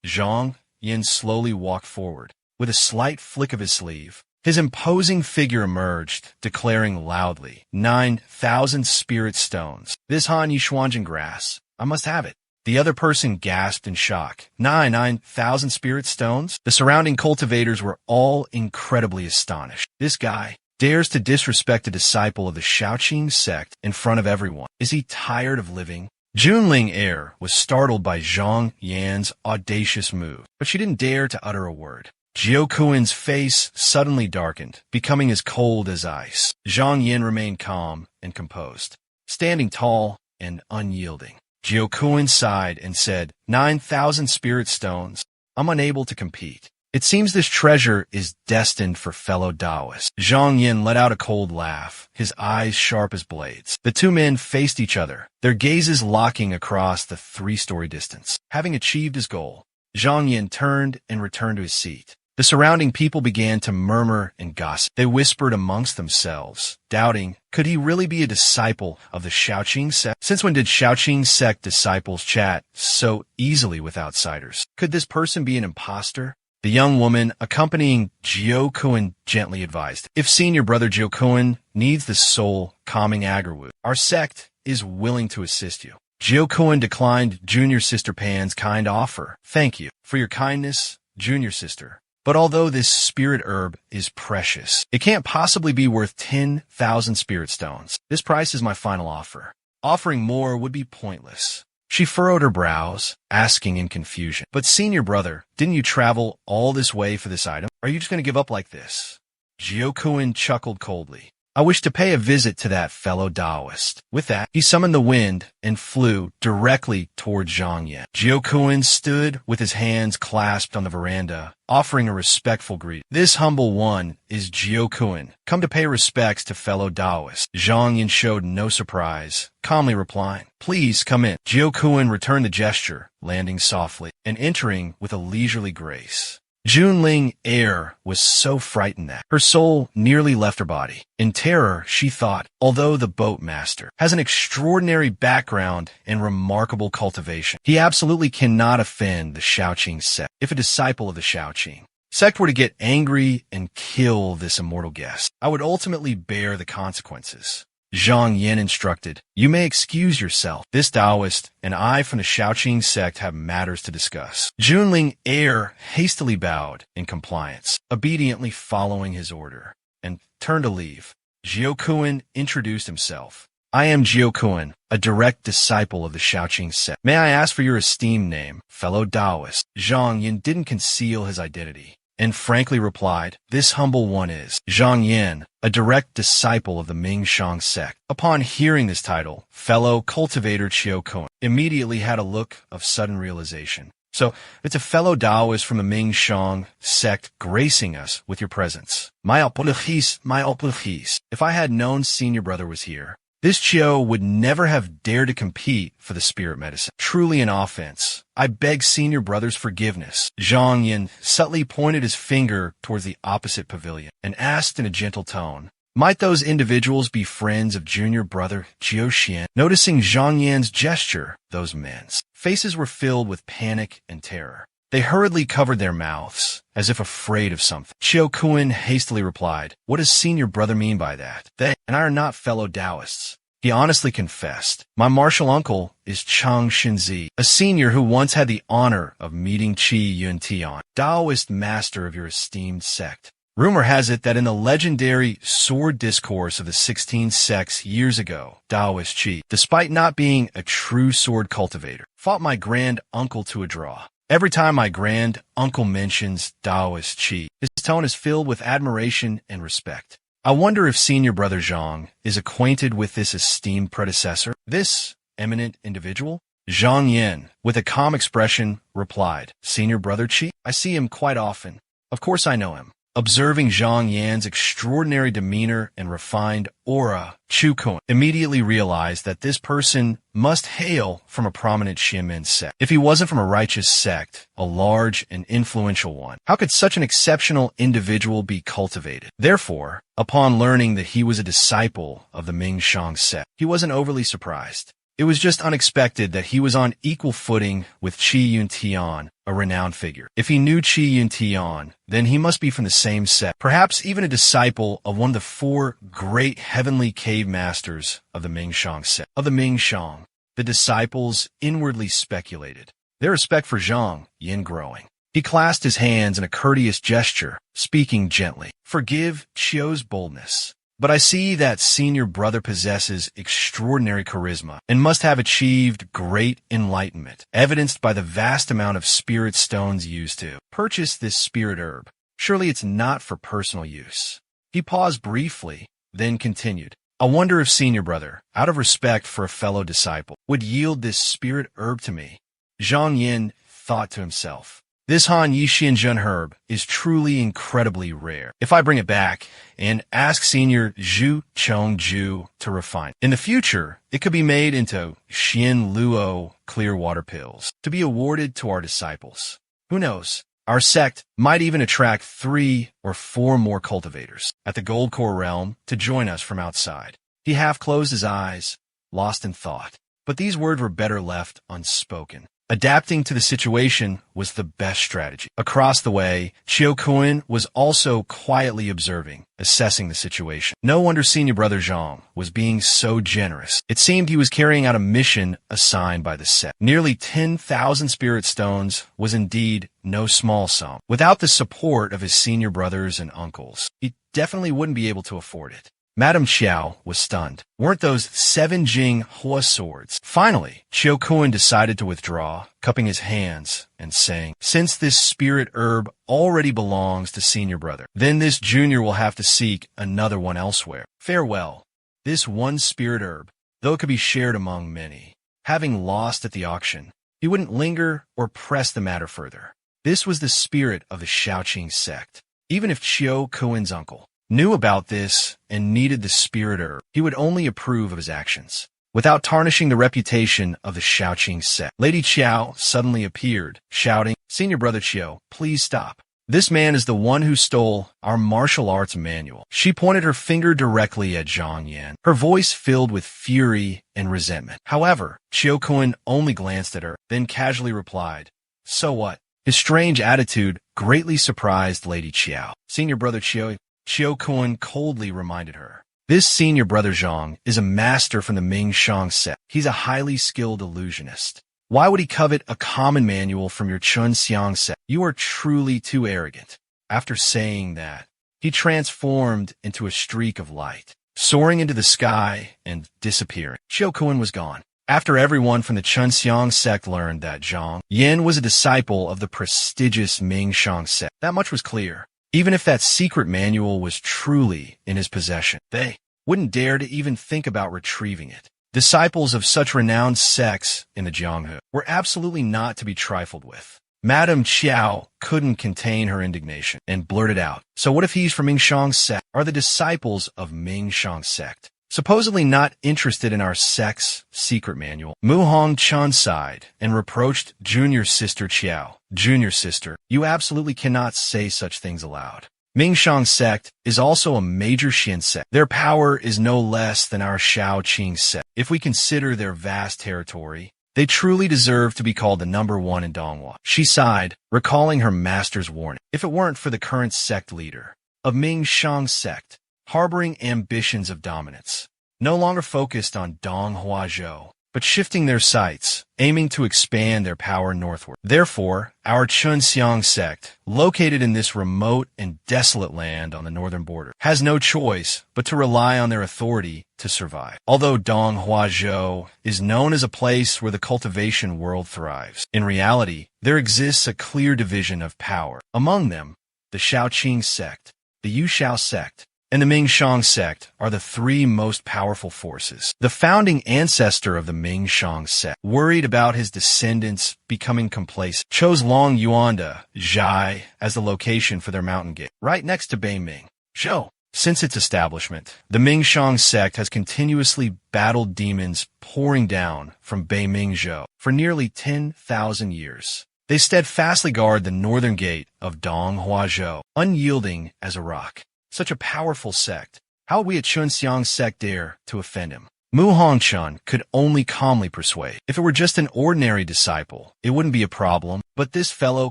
Zhang Yin slowly walked forward. With a slight flick of his sleeve, his imposing figure emerged, declaring loudly, 9,000 spirit stones. This Han Yishuanjin grass. I must have it." The other person gasped in shock. 9,000 spirit stones? The surrounding cultivators were all incredibly astonished. This guy dares to disrespect a disciple of the Shaoqing sect in front of everyone. Is he tired of living? Junling Er was startled by Zhang Yan's audacious move, but she didn't dare to utter a word. Jiao Kuan's face suddenly darkened, becoming as cold as ice. Zhang Yin remained calm and composed, standing tall and unyielding. Jiao Kuan sighed and said, 9,000 spirit stones. I'm unable to compete. It seems this treasure is destined for fellow Taoists." Zhang Yin let out a cold laugh, his eyes sharp as blades. The 2 men faced each other, their gazes locking across the 3-story distance. Having achieved his goal, Zhang Yin turned and returned to his seat. The surrounding people began to murmur and gossip. They whispered amongst themselves, doubting, could he really be a disciple of the Shaoqing sect? Since when did Shaoqing sect disciples chat so easily with outsiders? Could this person be an imposter? The young woman accompanying Jiao Kuan gently advised, "If senior brother Jiao Kuan needs the soul-calming agarwood, our sect is willing to assist you." Jiao Kuan declined junior sister Pan's kind offer. "Thank you for your kindness, junior sister. But although this spirit herb is precious, it can't possibly be worth 10,000 spirit stones. This price is my final offer. Offering more would be pointless." She furrowed her brows, asking in confusion, "But senior brother, didn't you travel all this way for this item? Are you just going to give up like this?" Jiao Kuan chuckled coldly. "I wish to pay a visit to that fellow Taoist." With that, he summoned the wind and flew directly toward Zhang Yan. Jiao Kuan stood with his hands clasped on the veranda, offering a respectful greeting. "This humble one is Jiao Kuan, come to pay respects to fellow Taoists." Zhang Yan showed no surprise, calmly replying, "Please come in." Jiao Kuan returned the gesture, landing softly and entering with a leisurely grace. Junling Er was so frightened that her soul nearly left her body. In terror, she thought, although the boat master has an extraordinary background and remarkable cultivation, he absolutely cannot offend the Shaoqing sect. If a disciple of the Shaoqing sect were to get angry and kill this immortal guest, I would ultimately bear the consequences. Zhang Yin instructed. You may excuse yourself. This Taoist and I from the Shaoqing sect have matters to discuss. Junling Air hastily bowed in compliance, obediently following his order, and turned to leave. Jiao Kuan introduced himself. I am Jiao Kuan, a direct disciple of the Shaoqing sect. May I ask for your esteemed name, fellow Taoist? Zhang Yin didn't conceal his identity, and frankly replied, this humble one is Zhang Yin, a direct disciple of the Mingshang sect. Upon hearing this title, fellow cultivator Jiao Kuan immediately had a look of sudden realization. So, it's a fellow Taoist from the Mingshang sect gracing us with your presence. My apologies, my apologies. If I had known senior brother was here, this Chiao would never have dared to compete for the spirit medicine. Truly an offense. I beg senior brother's forgiveness. Zhang Yin subtly pointed his finger towards the opposite pavilion and asked in a gentle tone, might those individuals be friends of junior brother Jiao Xian? Noticing Zhang Yin's gesture, those men's faces were filled with panic and terror. They hurriedly covered their mouths, as if afraid of something. Jiao Kuan hastily replied, what does senior brother mean by that? They and I are not fellow Taoists. He honestly confessed. My martial uncle is Chang Xinzi, a senior who once had the honor of meeting Qi Yuntian, Taoist master of your esteemed sect. Rumor has it that in the legendary sword discourse of the 16 sects years ago, Taoist Qi, despite not being a true sword cultivator, fought my grand uncle to a draw. Every time my grand uncle mentions Taoist Qi, his tone is filled with admiration and respect. I wonder if senior brother Zhang is acquainted with this esteemed predecessor, this eminent individual? Zhang Yin, with a calm expression, replied, senior brother Qi? I see him quite often. Of course I know him. Observing Zhang Yan's extraordinary demeanor and refined aura, Chu Kun immediately realized that this person must hail from a prominent Xianmen sect. If he wasn't from a righteous sect, a large and influential one, how could such an exceptional individual be cultivated? Therefore, upon learning that he was a disciple of the Mingshang sect, he wasn't overly surprised. It was just unexpected that he was on equal footing with Qi Yuntian, a renowned figure. If he knew Qi Yuntian, then he must be from the same sect, perhaps even a disciple of one of the four great heavenly cave masters of the Mingshang sect. Of the Mingshang, the disciples inwardly speculated, their respect for Zhang Yin growing. He clasped his hands in a courteous gesture, speaking gently. Forgive Chiao's boldness, but I see that senior brother possesses extraordinary charisma and must have achieved great enlightenment, evidenced by the vast amount of spirit stones used to purchase this spirit herb. Surely it's not for personal use. He paused briefly, then continued. I wonder if senior brother, out of respect for a fellow disciple, would yield this spirit herb to me. Zhang Yin thought to himself. This Han Yixin Zhen herb is truly incredibly rare. If I bring it back and ask Senior Zhu Chongju to refine it, in the future, it could be made into Xian Luo clear water pills to be awarded to our disciples. Who knows? Our sect might even attract 3 or 4 more cultivators at the Gold Core realm to join us from outside. He half closed his eyes, lost in thought. But these words were better left unspoken. Adapting to the situation was the best strategy. Across the way, Jiao Kuan was also quietly observing, assessing the situation. No wonder senior brother Zhang was being so generous. It seemed he was carrying out a mission assigned by the sect. Nearly 10,000 spirit stones was indeed no small sum. Without the support of his senior brothers and uncles, he definitely wouldn't be able to afford it. Madame Xiao was stunned. Weren't those 7 Jing Hua swords? Finally, Jiao Kuan decided to withdraw, cupping his hands and saying, since this spirit herb already belongs to senior brother, then this junior will have to seek another one elsewhere. Farewell. This one spirit herb, though it could be shared among many, having lost at the auction, he wouldn't linger or press the matter further. This was the spirit of the Shaoqing sect. Even if Jiao Kuan's uncle knew about this and needed the spirit herb, he would only approve of his actions, without tarnishing the reputation of the Shaoqing sect. Lady Qiao suddenly appeared, shouting, Senior brother Qiao, please stop. This man is the one who stole our martial arts manual. She pointed her finger directly at Zhang Yan, her voice filled with fury and resentment. However, Jiao Kuan only glanced at her, then casually replied, so what? His strange attitude greatly surprised Lady Qiao. Senior brother Qiao Kuan coldly reminded her, This senior brother Zhang is a master from the Ming Shang sect. He's a highly skilled illusionist. Why would he covet a common manual from your Chun Xiang sect? You are truly too arrogant. After saying that, he transformed into a streak of light, soaring into the sky and disappearing. Xiao Kun was gone. After everyone from the Chun Xiang sect learned that Zhang Yin was a disciple of the prestigious Ming Shang sect, that much was clear. Even if that secret manual was truly in his possession, they wouldn't dare to even think about retrieving it. Disciples of such renowned sects in the Jianghu were absolutely not to be trifled with. Madame Qiao couldn't contain her indignation and blurted out, "So what if he's from Ming Shang sect? Are the disciples of Ming Shang sect supposedly not interested in our sect's secret manual?" Mu Hongchun sighed and reproached junior sister Qiao. "Junior sister, you absolutely cannot say such things aloud. Ming Shang sect is also a major Xin sect. Their power is no less than our Shao Qing sect. If we consider their vast territory, they truly deserve to be called the number one in Donghua." She sighed, recalling her master's warning. If it weren't for the current sect leader of Ming Shang sect, harboring ambitions of dominance, no longer focused on Donghua Zhou, but shifting their sights, aiming to expand their power northward. Therefore, our Chun Xiang sect, located in this remote and desolate land on the northern border, has no choice but to rely on their authority to survive. Although Donghua Zhou is known as a place where the cultivation world thrives, in reality, there exists a clear division of power. Among them, the Shaoqing sect, the Yushao sect, and the Ming Shang sect are the three most powerful forces. The founding ancestor of the Ming Shang sect, worried about his descendants becoming complacent, chose Long Yuanda, Zhai, as the location for their mountain gate, right next to Beiming Zhou. Since its establishment, the Ming Shang sect has continuously battled demons pouring down from Beiming Zhou for nearly 10,000 years. They steadfastly guard the northern gate of Donghua Zhou, unyielding as a rock. Such a powerful sect. How would we at Chun Xiang sect dare to offend him? Mu Hongchun could only calmly persuade. If it were just an ordinary disciple, it wouldn't be a problem. But this fellow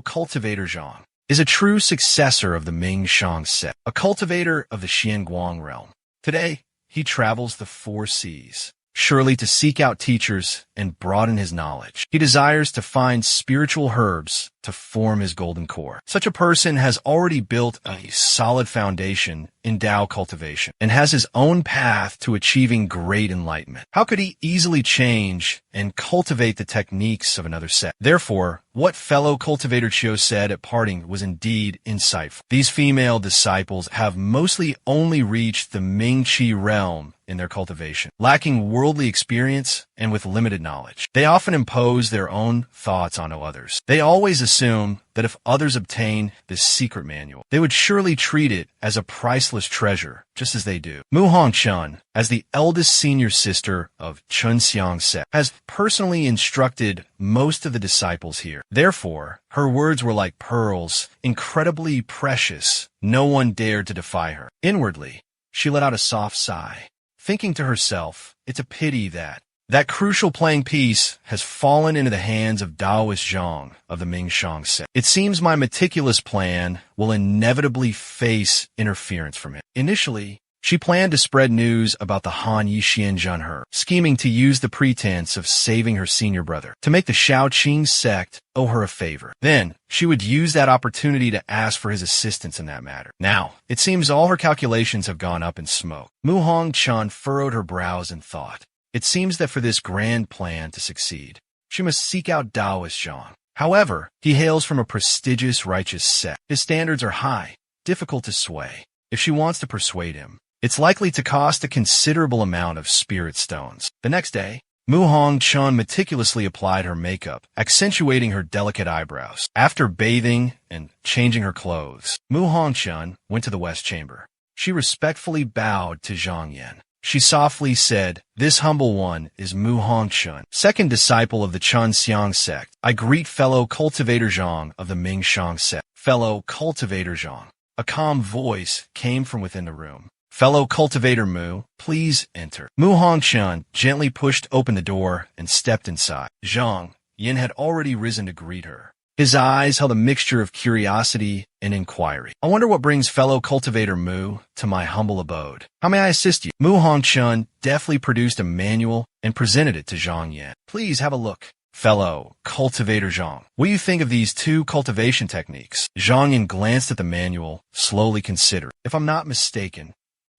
cultivator Zhang is a true successor of the Ming Shang sect, a cultivator of the Xianguang realm. Today, he travels the 4 seas, surely to seek out teachers and broaden his knowledge. He desires to find spiritual herbs to form his golden core. Such a person has already built a solid foundation in Tao cultivation and has his own path to achieving great enlightenment. How could he easily change and cultivate the techniques of another sect? Therefore, what fellow cultivator Chiu said at parting was indeed insightful. These female disciples have mostly only reached the Ming Qi realm in their cultivation, lacking worldly experience and with limited knowledge. They often impose their own thoughts onto others. They always assume that if others obtain this secret manual, they would surely treat it as a priceless treasure, just as they do. Mu Hongchun, as the eldest senior sister of Chun Xiang sect, has personally instructed most of the disciples here. Therefore, her words were like pearls, incredibly precious. No one dared to defy her. Inwardly, she let out a soft sigh, thinking to herself, it's a pity that crucial playing piece has fallen into the hands of Taoist Zhang of the Ming Shang sect. It seems my meticulous plan will inevitably face interference from him. Initially, she planned to spread news about the Han Yixin Zhenhe, scheming to use the pretense of saving her senior brother to make the Shaoqing sect owe her a favor. Then, she would use that opportunity to ask for his assistance in that matter. Now, it seems all her calculations have gone up in smoke. Mu Hongchun furrowed her brows in thought. It seems that for this grand plan to succeed, she must seek out Taoist Zhang. However, he hails from a prestigious righteous sect. His standards are high, difficult to sway. If she wants to persuade him, it's likely to cost a considerable amount of spirit stones. The next day, Mu Hongchun meticulously applied her makeup, accentuating her delicate eyebrows. After bathing and changing her clothes, Mu Hongchun went to the west chamber. She respectfully bowed to Zhang Yan. She softly said, "This humble one is Mu Hongchun, second disciple of the Chun Xiang sect. I greet fellow cultivator Zhang of the Ming Shang sect." Fellow cultivator Zhang. A calm voice came from within the room. "Fellow cultivator Mu, please enter." Mu Hongchun gently pushed open the door and stepped inside. Zhang Yin had already risen to greet her. His eyes held a mixture of curiosity and inquiry. I wonder what brings fellow cultivator Mu to my humble abode. How may I assist you? Mu Hongchun deftly produced a manual and presented it to Zhang Yan. Please have a look. Fellow cultivator Zhang, what do you think of these two cultivation techniques? Zhang Yan glanced at the manual, slowly considered. If I'm not mistaken,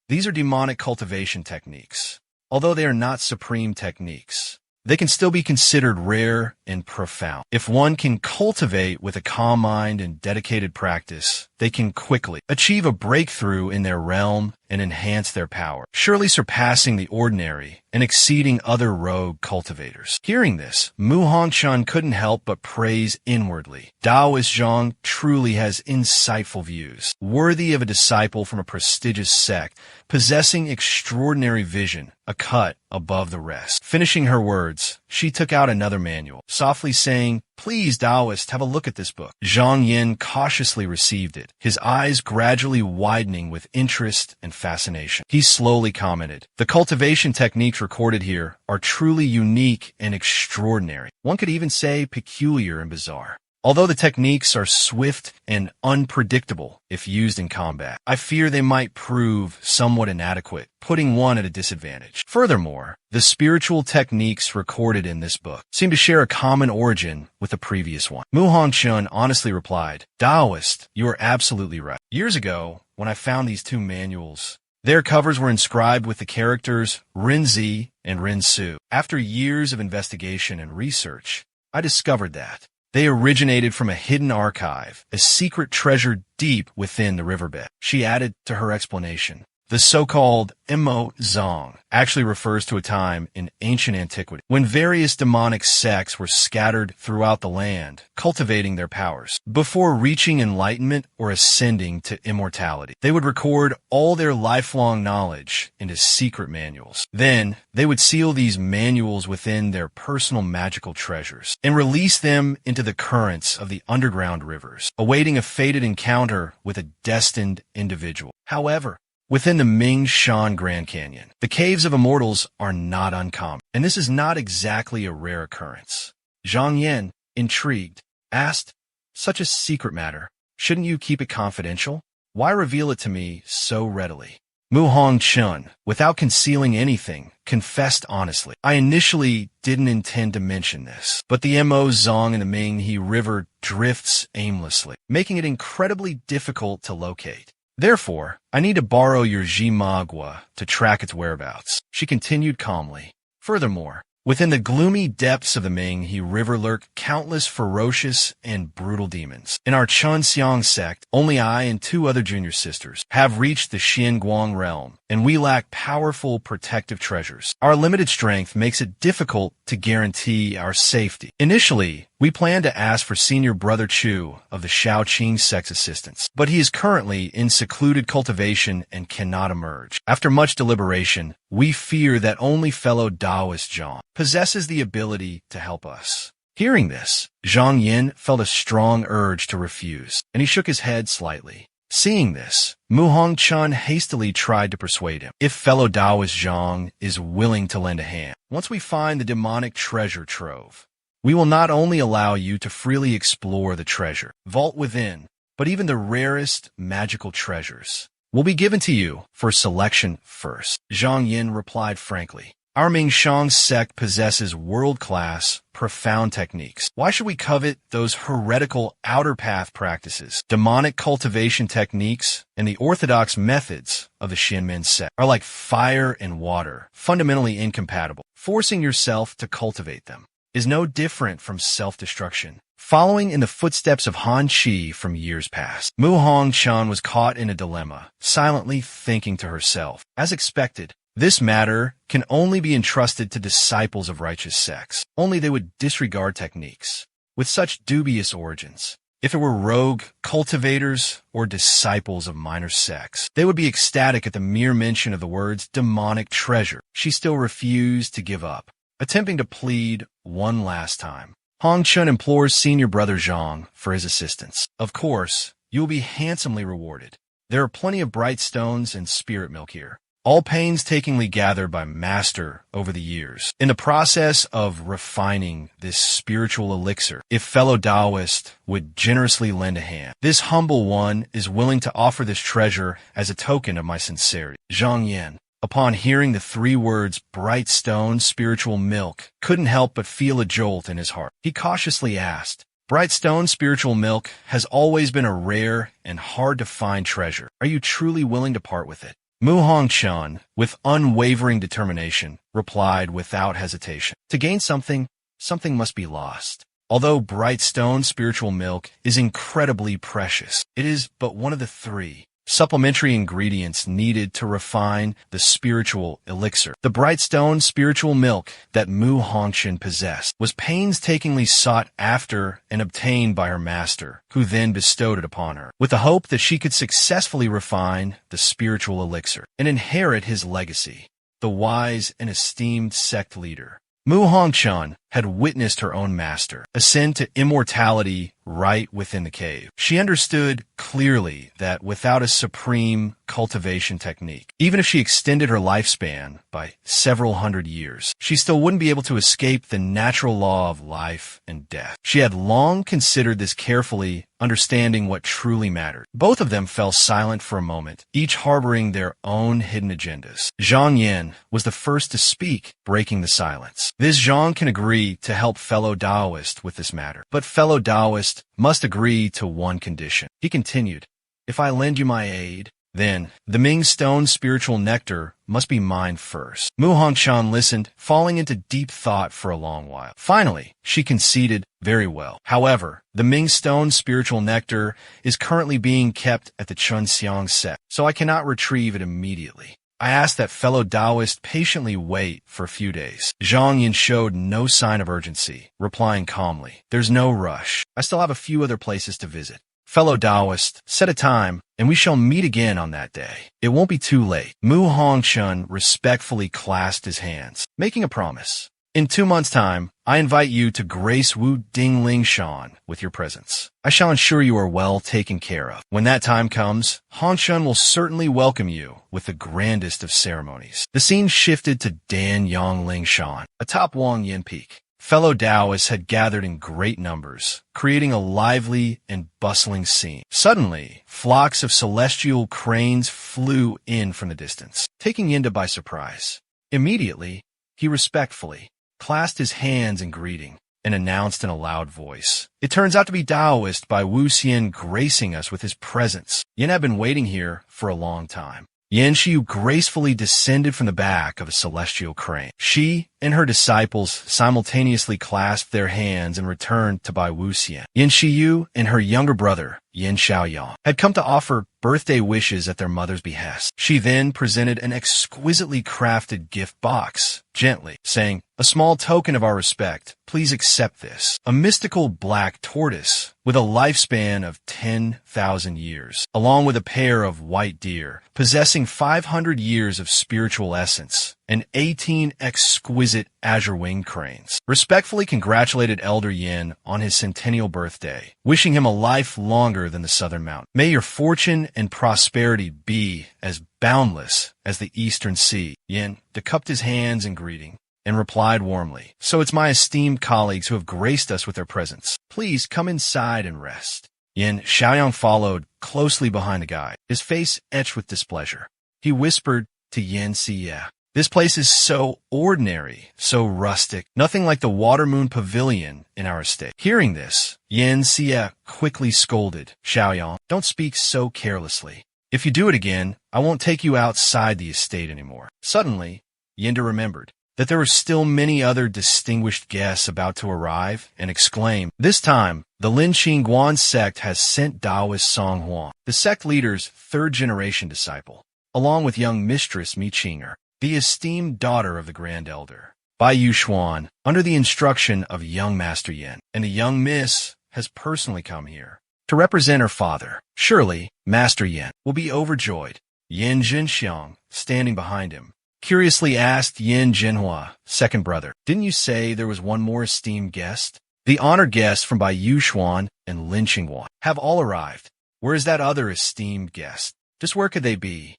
these are demonic cultivation techniques. Although they are not supreme techniques, they can still be considered rare and profound. If one can cultivate with a calm mind and dedicated practice, they can quickly achieve a breakthrough in their realm and enhance their power, surely surpassing the ordinary and exceeding other rogue cultivators. Hearing this, Mu Hongchun couldn't help but praise inwardly. Taoist Zhang truly has insightful views, worthy of a disciple from a prestigious sect, possessing extraordinary vision, a cut above the rest. Finishing her words, she took out another manual, softly saying, "Please, Taoist, have a look at this book." Zhang Yin cautiously received it, his eyes gradually widening with interest and fascination. He slowly commented, "The cultivation techniques recorded here are truly unique and extraordinary. One could even say peculiar and bizarre. Although the techniques are swift and unpredictable if used in combat, I fear they might prove somewhat inadequate, putting one at a disadvantage. Furthermore, the spiritual techniques recorded in this book seem to share a common origin with the previous one." Mu Hongchun honestly replied, "Taoist, you are absolutely right. Years ago, when I found these two manuals, their covers were inscribed with the characters Rinzi and Rinsu. After years of investigation and research, I discovered that they originated from a hidden archive, a secret treasure deep within the riverbed." She added to her explanation, "The so-called Mo Zong actually refers to a time in ancient antiquity when various demonic sects were scattered throughout the land, cultivating their powers. Before reaching enlightenment or ascending to immortality, they would record all their lifelong knowledge into secret manuals. Then, they would seal these manuals within their personal magical treasures and release them into the currents of the underground rivers, awaiting a fated encounter with a destined individual. However, within the Ming Shan Grand Canyon, the caves of immortals are not uncommon, and this is not exactly a rare occurrence." Zhang Yan, intrigued, asked, "Such a secret matter, shouldn't you keep it confidential? Why reveal it to me so readily?" Mu Hongchun, without concealing anything, confessed honestly, "I initially didn't intend to mention this, but the Mo Zong in the Minghe River drifts aimlessly, making it incredibly difficult to locate. Therefore, I need to borrow your MANHWA to track its whereabouts." She continued calmly. "Furthermore, within the gloomy depths of the Minghe River lurk countless ferocious and brutal demons. In our Chunxiang sect, only I and two other junior sisters have reached the Xianguang realm, and we lack powerful protective treasures. Our limited strength makes it difficult to guarantee our safety. Initially, we plan to ask for Senior Brother Chu of the Shaoqing sect's assistance, but he is currently in secluded cultivation and cannot emerge. After much deliberation, we fear that only fellow Taoist Zhang possesses the ability to help us." Hearing this, Zhang Yin felt a strong urge to refuse, and he shook his head slightly. Seeing this, Mu Hongchun hastily tried to persuade him. "If fellow Taoist Zhang is willing to lend a hand, once we find the demonic treasure trove, we will not only allow you to freely explore the treasure vault within, but even the rarest magical treasures will be given to you for selection first." Zhang Yin replied frankly, "Our Mingshang sect possesses world-class, profound techniques. Why should we covet those heretical outer path practices? Demonic cultivation techniques and the orthodox methods of the Xianmen sect are like fire and water, fundamentally incompatible. Forcing yourself to cultivate them is no different from self-destruction, following in the footsteps of Han Qi from years past." Mu Hongchun was caught in a dilemma, silently thinking to herself, as expected, this matter can only be entrusted to disciples of righteous sects. Only they would disregard techniques with such dubious origins. If it were rogue cultivators or disciples of minor sects, they would be ecstatic at the mere mention of the words demonic treasure. She still refused to give up, attempting to plead one last time. Hongchun implores Senior Brother Zhang for his assistance. "Of course, you will be handsomely rewarded. There are plenty of bright stones and spirit milk here. all painstakingly gathered by Master over the years. In the process of refining this spiritual elixir, if fellow Taoist would generously lend a hand, this humble one is willing to offer this treasure as a token of my sincerity. Zhang Yan, upon hearing the 3 words bright stone spiritual milk, couldn't help but feel a jolt in his heart. He cautiously asked, Bright stone spiritual milk has always been a rare and hard-to-find treasure. Are you truly willing to part with it? Mu Hongchun, with unwavering determination, replied without hesitation. To gain something, something must be lost. Although bright stone spiritual milk is incredibly precious, it is but one of the 3 supplementary ingredients needed to refine the spiritual elixir. The bright stone spiritual milk that Mu Hongchun possessed was painstakingly sought after and obtained by her master, who then bestowed it upon her, with the hope that she could successfully refine the spiritual elixir and inherit his legacy. The wise and esteemed sect leader, Mu Hongchun, had witnessed her own master ascend to immortality right within the cave. She understood clearly that without a supreme cultivation technique, even if she extended her lifespan by several hundred years, she still wouldn't be able to escape the natural law of life and death. She had long considered this carefully, understanding what truly mattered. Both of them fell silent for a moment, each harboring their own hidden agendas. Zhang Yan was the first to speak, breaking the silence. This Zhang can agree to help fellow Taoist with this matter, but fellow Taoist must agree to one condition. He continued, if I lend you my aid, then the Ming Stone spiritual nectar must be mine first. Mu Hongchun listened, falling into deep thought for a long while. Finally, she conceded, very well. However, the Ming Stone spiritual nectar is currently being kept at the Chunxiang sect, so I cannot retrieve it immediately. I asked that fellow Taoist patiently wait for a few days. Zhang Yin showed no sign of urgency, replying calmly, there's no rush. I still have a few other places to visit. Fellow Taoist, set a time, and we shall meet again on that day. It won't be too late. Mu Hongchun respectfully clasped his hands, making a promise. In 2 months' time, I invite you to grace Wu Dingling Shan with your presence. I shall ensure you are well taken care of. When that time comes, Hongchun will certainly welcome you with the grandest of ceremonies. The scene shifted to Dan Yongling Shan, atop Wang Yin Peak. Fellow Taoists had gathered in great numbers, creating a lively and bustling scene. Suddenly, flocks of celestial cranes flew in from the distance, taking Yinda by surprise. Immediately, he respectfully clasped his hands in greeting and announced in a loud voice, it turns out to be Taoist by Wu Xian gracing us with his presence. Yin had been waiting here for a long time. Yan Xiu gracefully descended from the back of a celestial crane. She and her disciples simultaneously clasped their hands and returned to Bai Wuxian. Yan Xiu and her younger brother, Yan Xiaoyang, had come to offer birthday wishes at their mother's behest. She then presented an exquisitely crafted gift box, gently, saying, a small token of our respect, please accept this. A mystical black tortoise with a lifespan of 10,000 years, along with a pair of white deer, possessing 500 years of spiritual essence, and 18 exquisite azure-winged cranes. Respectfully congratulated Elder Yin on his centennial birthday, wishing him a life longer than the southern mountain. May your fortune and prosperity be as boundless as the eastern sea. Yin cupped his hands in greeting and replied warmly, so it's my esteemed colleagues who have graced us with their presence. Please come inside and rest. Yin Xiaoyang followed closely behind the guide, his face etched with displeasure. He whispered to Yin Xie, this place is so ordinary, so rustic, nothing like the Water Moon Pavilion in our estate. Hearing this, Yin Xie quickly scolded, Xiaoyang, don't speak so carelessly. If you do it again, I won't take you outside the estate anymore. Suddenly, Yinda remembered that there were still many other distinguished guests about to arrive and exclaimed, this time, the Lin Qingguan sect has sent Taoist Song Huang, the sect leader's third-generation disciple, along with young mistress Mi Qinger, the esteemed daughter of the Grand Elder, Bai Yuxuan, under the instruction of young Master Yin, and the young miss has personally come here to represent her father. Surely, Master Yin will be overjoyed. Yin Jinxiang, standing behind him, curiously asked Yin Jinhua, second brother, didn't you say there was one more esteemed guest? The honored guests from Bai Yuxuan and Lin Qingguan have all arrived. Where is that other esteemed guest? Just where could they be?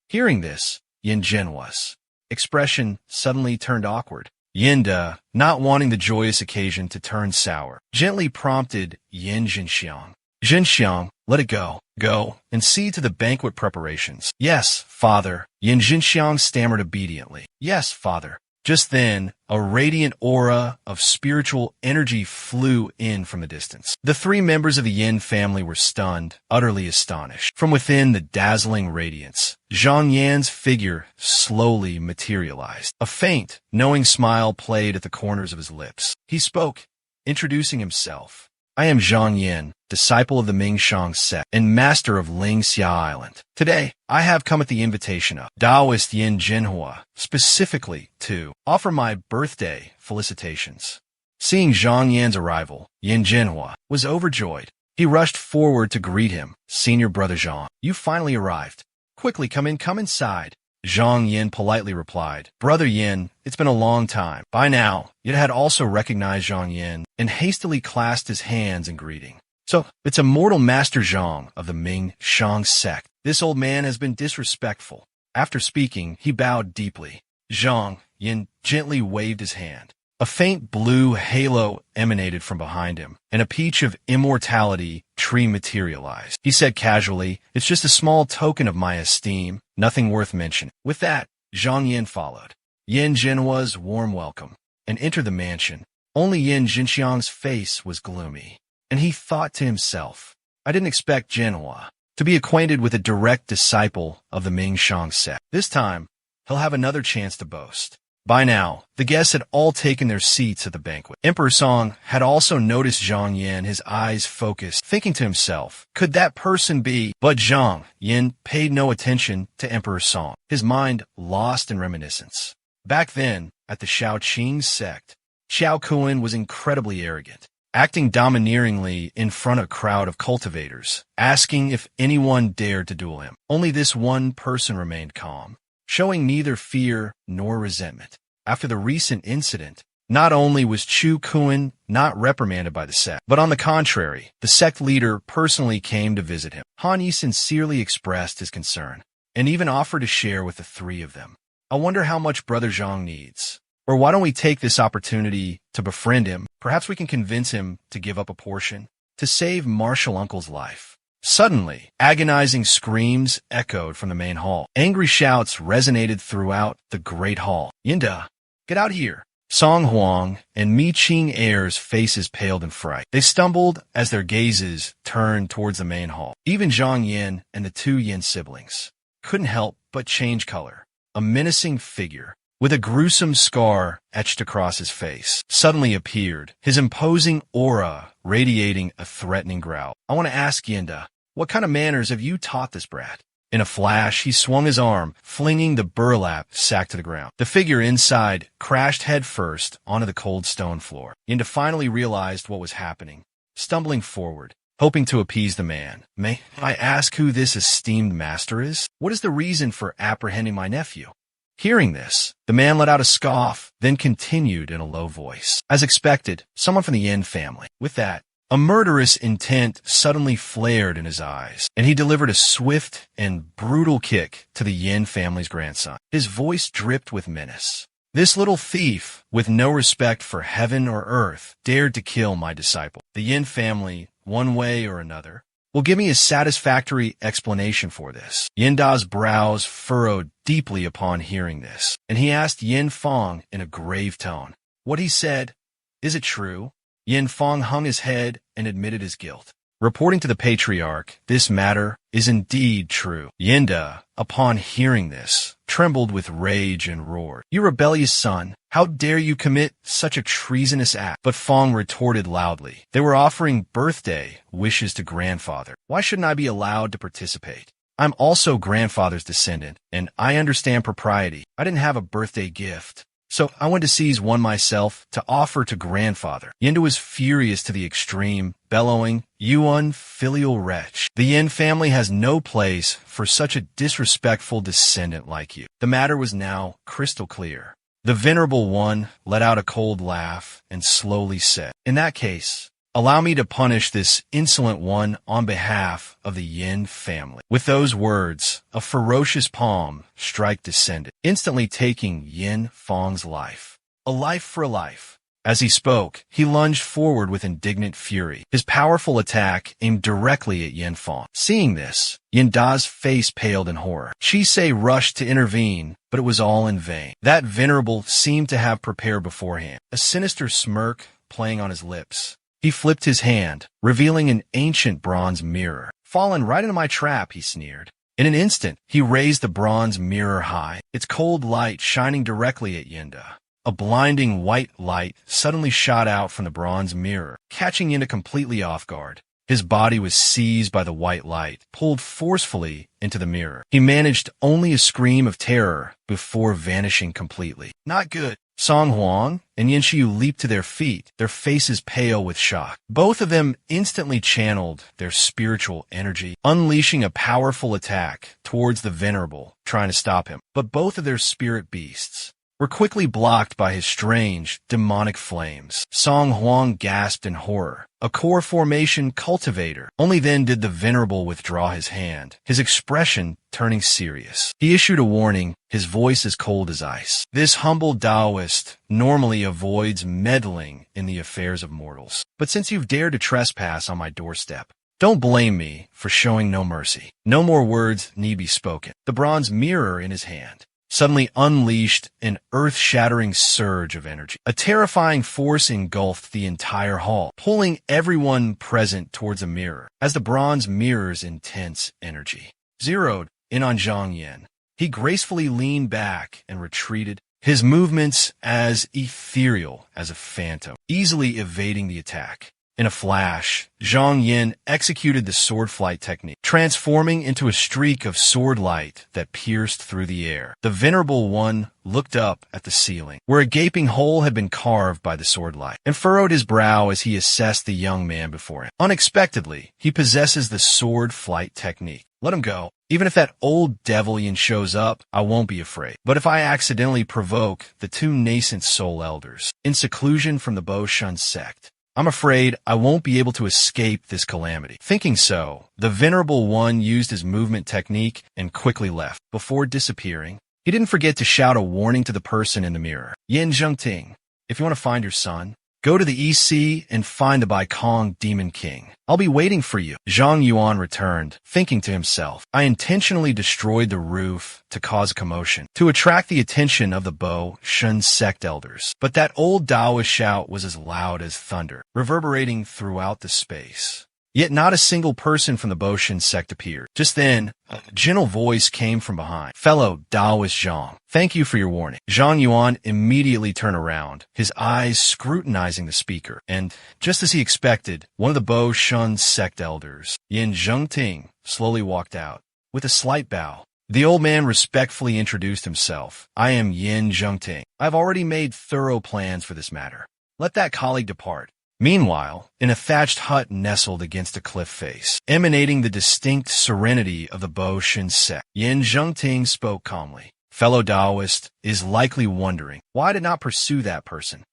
Hearing this, Yin Jinhua's expression suddenly turned awkward. Yinda, not wanting the joyous occasion to turn sour, gently prompted Yin Jinxiang. Jinxiang, let it go. Go and see to the banquet preparations. Yes, father. Yin Jinxiang stammered obediently. Yes, father. Just then, a radiant aura of spiritual energy flew in from the distance. The three members of the Yin family were stunned, utterly astonished. From within the dazzling radiance, Zhang Yan's figure slowly materialized. A faint, knowing smile played at the corners of his lips. He spoke, introducing himself. I am Zhang Yan, disciple of the Mingshang sect and master of Lingxia Island. Today, I have come at the invitation of Taoist Yin Jinhua, specifically to offer my birthday felicitations. Seeing Zhang Yan's arrival, Yin Jinhua was overjoyed. He rushed forward to greet him. Senior brother Zhang, you finally arrived. Quickly come inside. Zhang Yin politely replied, Brother Yin, it's been a long time. By now, Yin had also recognized Zhang Yin and hastily clasped his hands in greeting. So, it's immortal Master Zhang of the Ming Shang sect. This old man has been disrespectful. After speaking, he bowed deeply. Zhang Yin gently waved his hand. A faint blue halo emanated from behind him, and a peach of immortality tree materialized. He said casually, it's just a small token of my esteem, nothing worth mentioning. With that, Zhang Yin followed. Yin Jinhua's warm welcome, and entered the mansion. Only Yin Jinxiang's face was gloomy, and he thought to himself, I didn't expect Jinhua to be acquainted with a direct disciple of the Ming Shang sect. This time, he'll have another chance to boast. By now, the guests had all taken their seats at the banquet. Emperor Song had also noticed Zhang Yin, his eyes focused, thinking to himself, could that person be? But Zhang Yin paid no attention to Emperor Song, his mind lost in reminiscence. Back then, at the Shaoqing sect, Xiao Kuan was incredibly arrogant, acting domineeringly in front of a crowd of cultivators, asking if anyone dared to duel him. Only this one person remained calm, showing neither fear nor resentment. After the recent incident, not only was Chu Kuan not reprimanded by the sect, but on the contrary, the sect leader personally came to visit him. Han Yi sincerely expressed his concern, and even offered to share with the three of them. I wonder how much Brother Zhang needs. Or why don't we take this opportunity to befriend him? Perhaps we can convince him to give up a portion, to save Martial Uncle's life. Suddenly, agonizing screams echoed from the main hall. Angry shouts resonated throughout the great hall. Yinda, get out here. Song Huang and Mi Qing Air's faces paled in fright. They stumbled as their gazes turned towards the main hall. Even Zhang Yin and the two Yin siblings couldn't help but change color. A menacing figure, with a gruesome scar etched across his face, suddenly appeared, his imposing aura radiating a threatening growl. I want to ask Yinda, what kind of manners have you taught this brat? In a flash, he swung his arm, flinging the burlap sack to the ground. The figure inside crashed headfirst onto the cold stone floor. Yinda finally realized what was happening, stumbling forward, hoping to appease the man. May I ask who this esteemed master is? What is the reason for apprehending my nephew? Hearing this, the man let out a scoff, then continued in a low voice. As expected, someone from the Yin family. With that, a murderous intent suddenly flared in his eyes, and he delivered a swift and brutal kick to the Yin family's grandson. His voice dripped with menace. This little thief, with no respect for heaven or earth, dared to kill my disciple. The Yin family, one way or another, will give me a satisfactory explanation for this. Yinda's brows furrowed deeply upon hearing this, and he asked Yin Fong in a grave tone. What he said, is it true? Yin Fong hung his head and admitted his guilt. Reporting to the patriarch, this matter is indeed true. Yinda, upon hearing this, trembled with rage and roared, You rebellious son, how dare you commit such a treasonous act? But Fong retorted loudly, They were offering birthday wishes to grandfather. Why shouldn't I be allowed to participate? I'm also grandfather's descendant, and I understand propriety. I didn't have a birthday gift, so I went to seize one myself to offer to grandfather. Yinda was furious to the extreme, bellowing, You unfilial wretch. The Yin family has no place for such a disrespectful descendant like you. The matter was now crystal clear. The venerable one let out a cold laugh and slowly said, In that case, Allow me to punish this insolent one on behalf of the Yin family. With those words, a ferocious palm strike descended, instantly taking Yin Fang's life. A life for a life. As he spoke, he lunged forward with indignant fury, his powerful attack aimed directly at Yin Fang. Seeing this, Yin Da's face paled in horror. Chisei rushed to intervene, but it was all in vain. That venerable seemed to have prepared beforehand, a sinister smirk playing on his lips. He flipped his hand, revealing an ancient bronze mirror. "Fallen right into my trap," he sneered. In an instant, he raised the bronze mirror high, its cold light shining directly at Yinda. A blinding white light suddenly shot out from the bronze mirror, catching Yinda completely off guard. His body was seized by the white light, pulled forcefully into the mirror. He managed only a scream of terror before vanishing completely. "Not good." Song Huang and Yin Xiu leaped to their feet, their faces pale with shock. Both of them instantly channeled their spiritual energy, unleashing a powerful attack towards the venerable, trying to stop him. But both of their spirit beasts were quickly blocked by his strange, demonic flames. Song Huang gasped in horror. A core formation cultivator. Only then did the venerable withdraw his hand, his expression turning serious. He issued a warning, his voice as cold as ice. "This humble Taoist normally avoids meddling in the affairs of mortals. But since you've dared to trespass on my doorstep, don't blame me for showing no mercy." No more words need be spoken. The bronze mirror in his hand suddenly unleashed an earth-shattering surge of energy. A terrifying force engulfed the entire hall, pulling everyone present towards a mirror, as the bronze mirror's intense energy zeroed in on Zhang Yin. He gracefully leaned back and retreated, his movements as ethereal as a phantom, easily evading the attack. In a flash, Zhang Yin executed the sword flight technique, transforming into a streak of sword light that pierced through the air. The venerable one looked up at the ceiling, where a gaping hole had been carved by the sword light, and furrowed his brow as he assessed the young man before him. Unexpectedly, he possesses the sword flight technique. Let him go. Even if that old devilian shows up, I won't be afraid. But if I accidentally provoke the two nascent soul elders in seclusion from the Bo Shun sect, I'm afraid I won't be able to escape this calamity. Thinking so, the venerable one used his movement technique and quickly left. Before disappearing, he didn't forget to shout a warning to the person in the mirror. "Yin Zhengting, if you want to find your son, go to the EC and find the Baikong Demon King. I'll be waiting for you." Zhang Yuan returned, thinking to himself, "I intentionally destroyed the roof to cause a commotion, to attract the attention of the Bo Shun sect elders. But that old Taoist shout was as loud as thunder, reverberating throughout the space. Yet not a single person from the Bo Shun sect appeared. Just then, a gentle voice came from behind. "Fellow Taoist Zhang, thank you for your warning." Zhang Yuan immediately turned around, his eyes scrutinizing the speaker, and, just as he expected, one of the Bo Shun sect elders, Yin Zhengting, slowly walked out. With a slight bow, the old man respectfully introduced himself. "I am Yin Zhengting. I've already made thorough plans for this matter. Let that colleague depart." Meanwhile, in a thatched hut nestled against a cliff face, emanating the distinct serenity of the Bo Shun sect, Yin Zhengting spoke calmly. "Fellow Taoist is likely wondering why I did not pursue that person."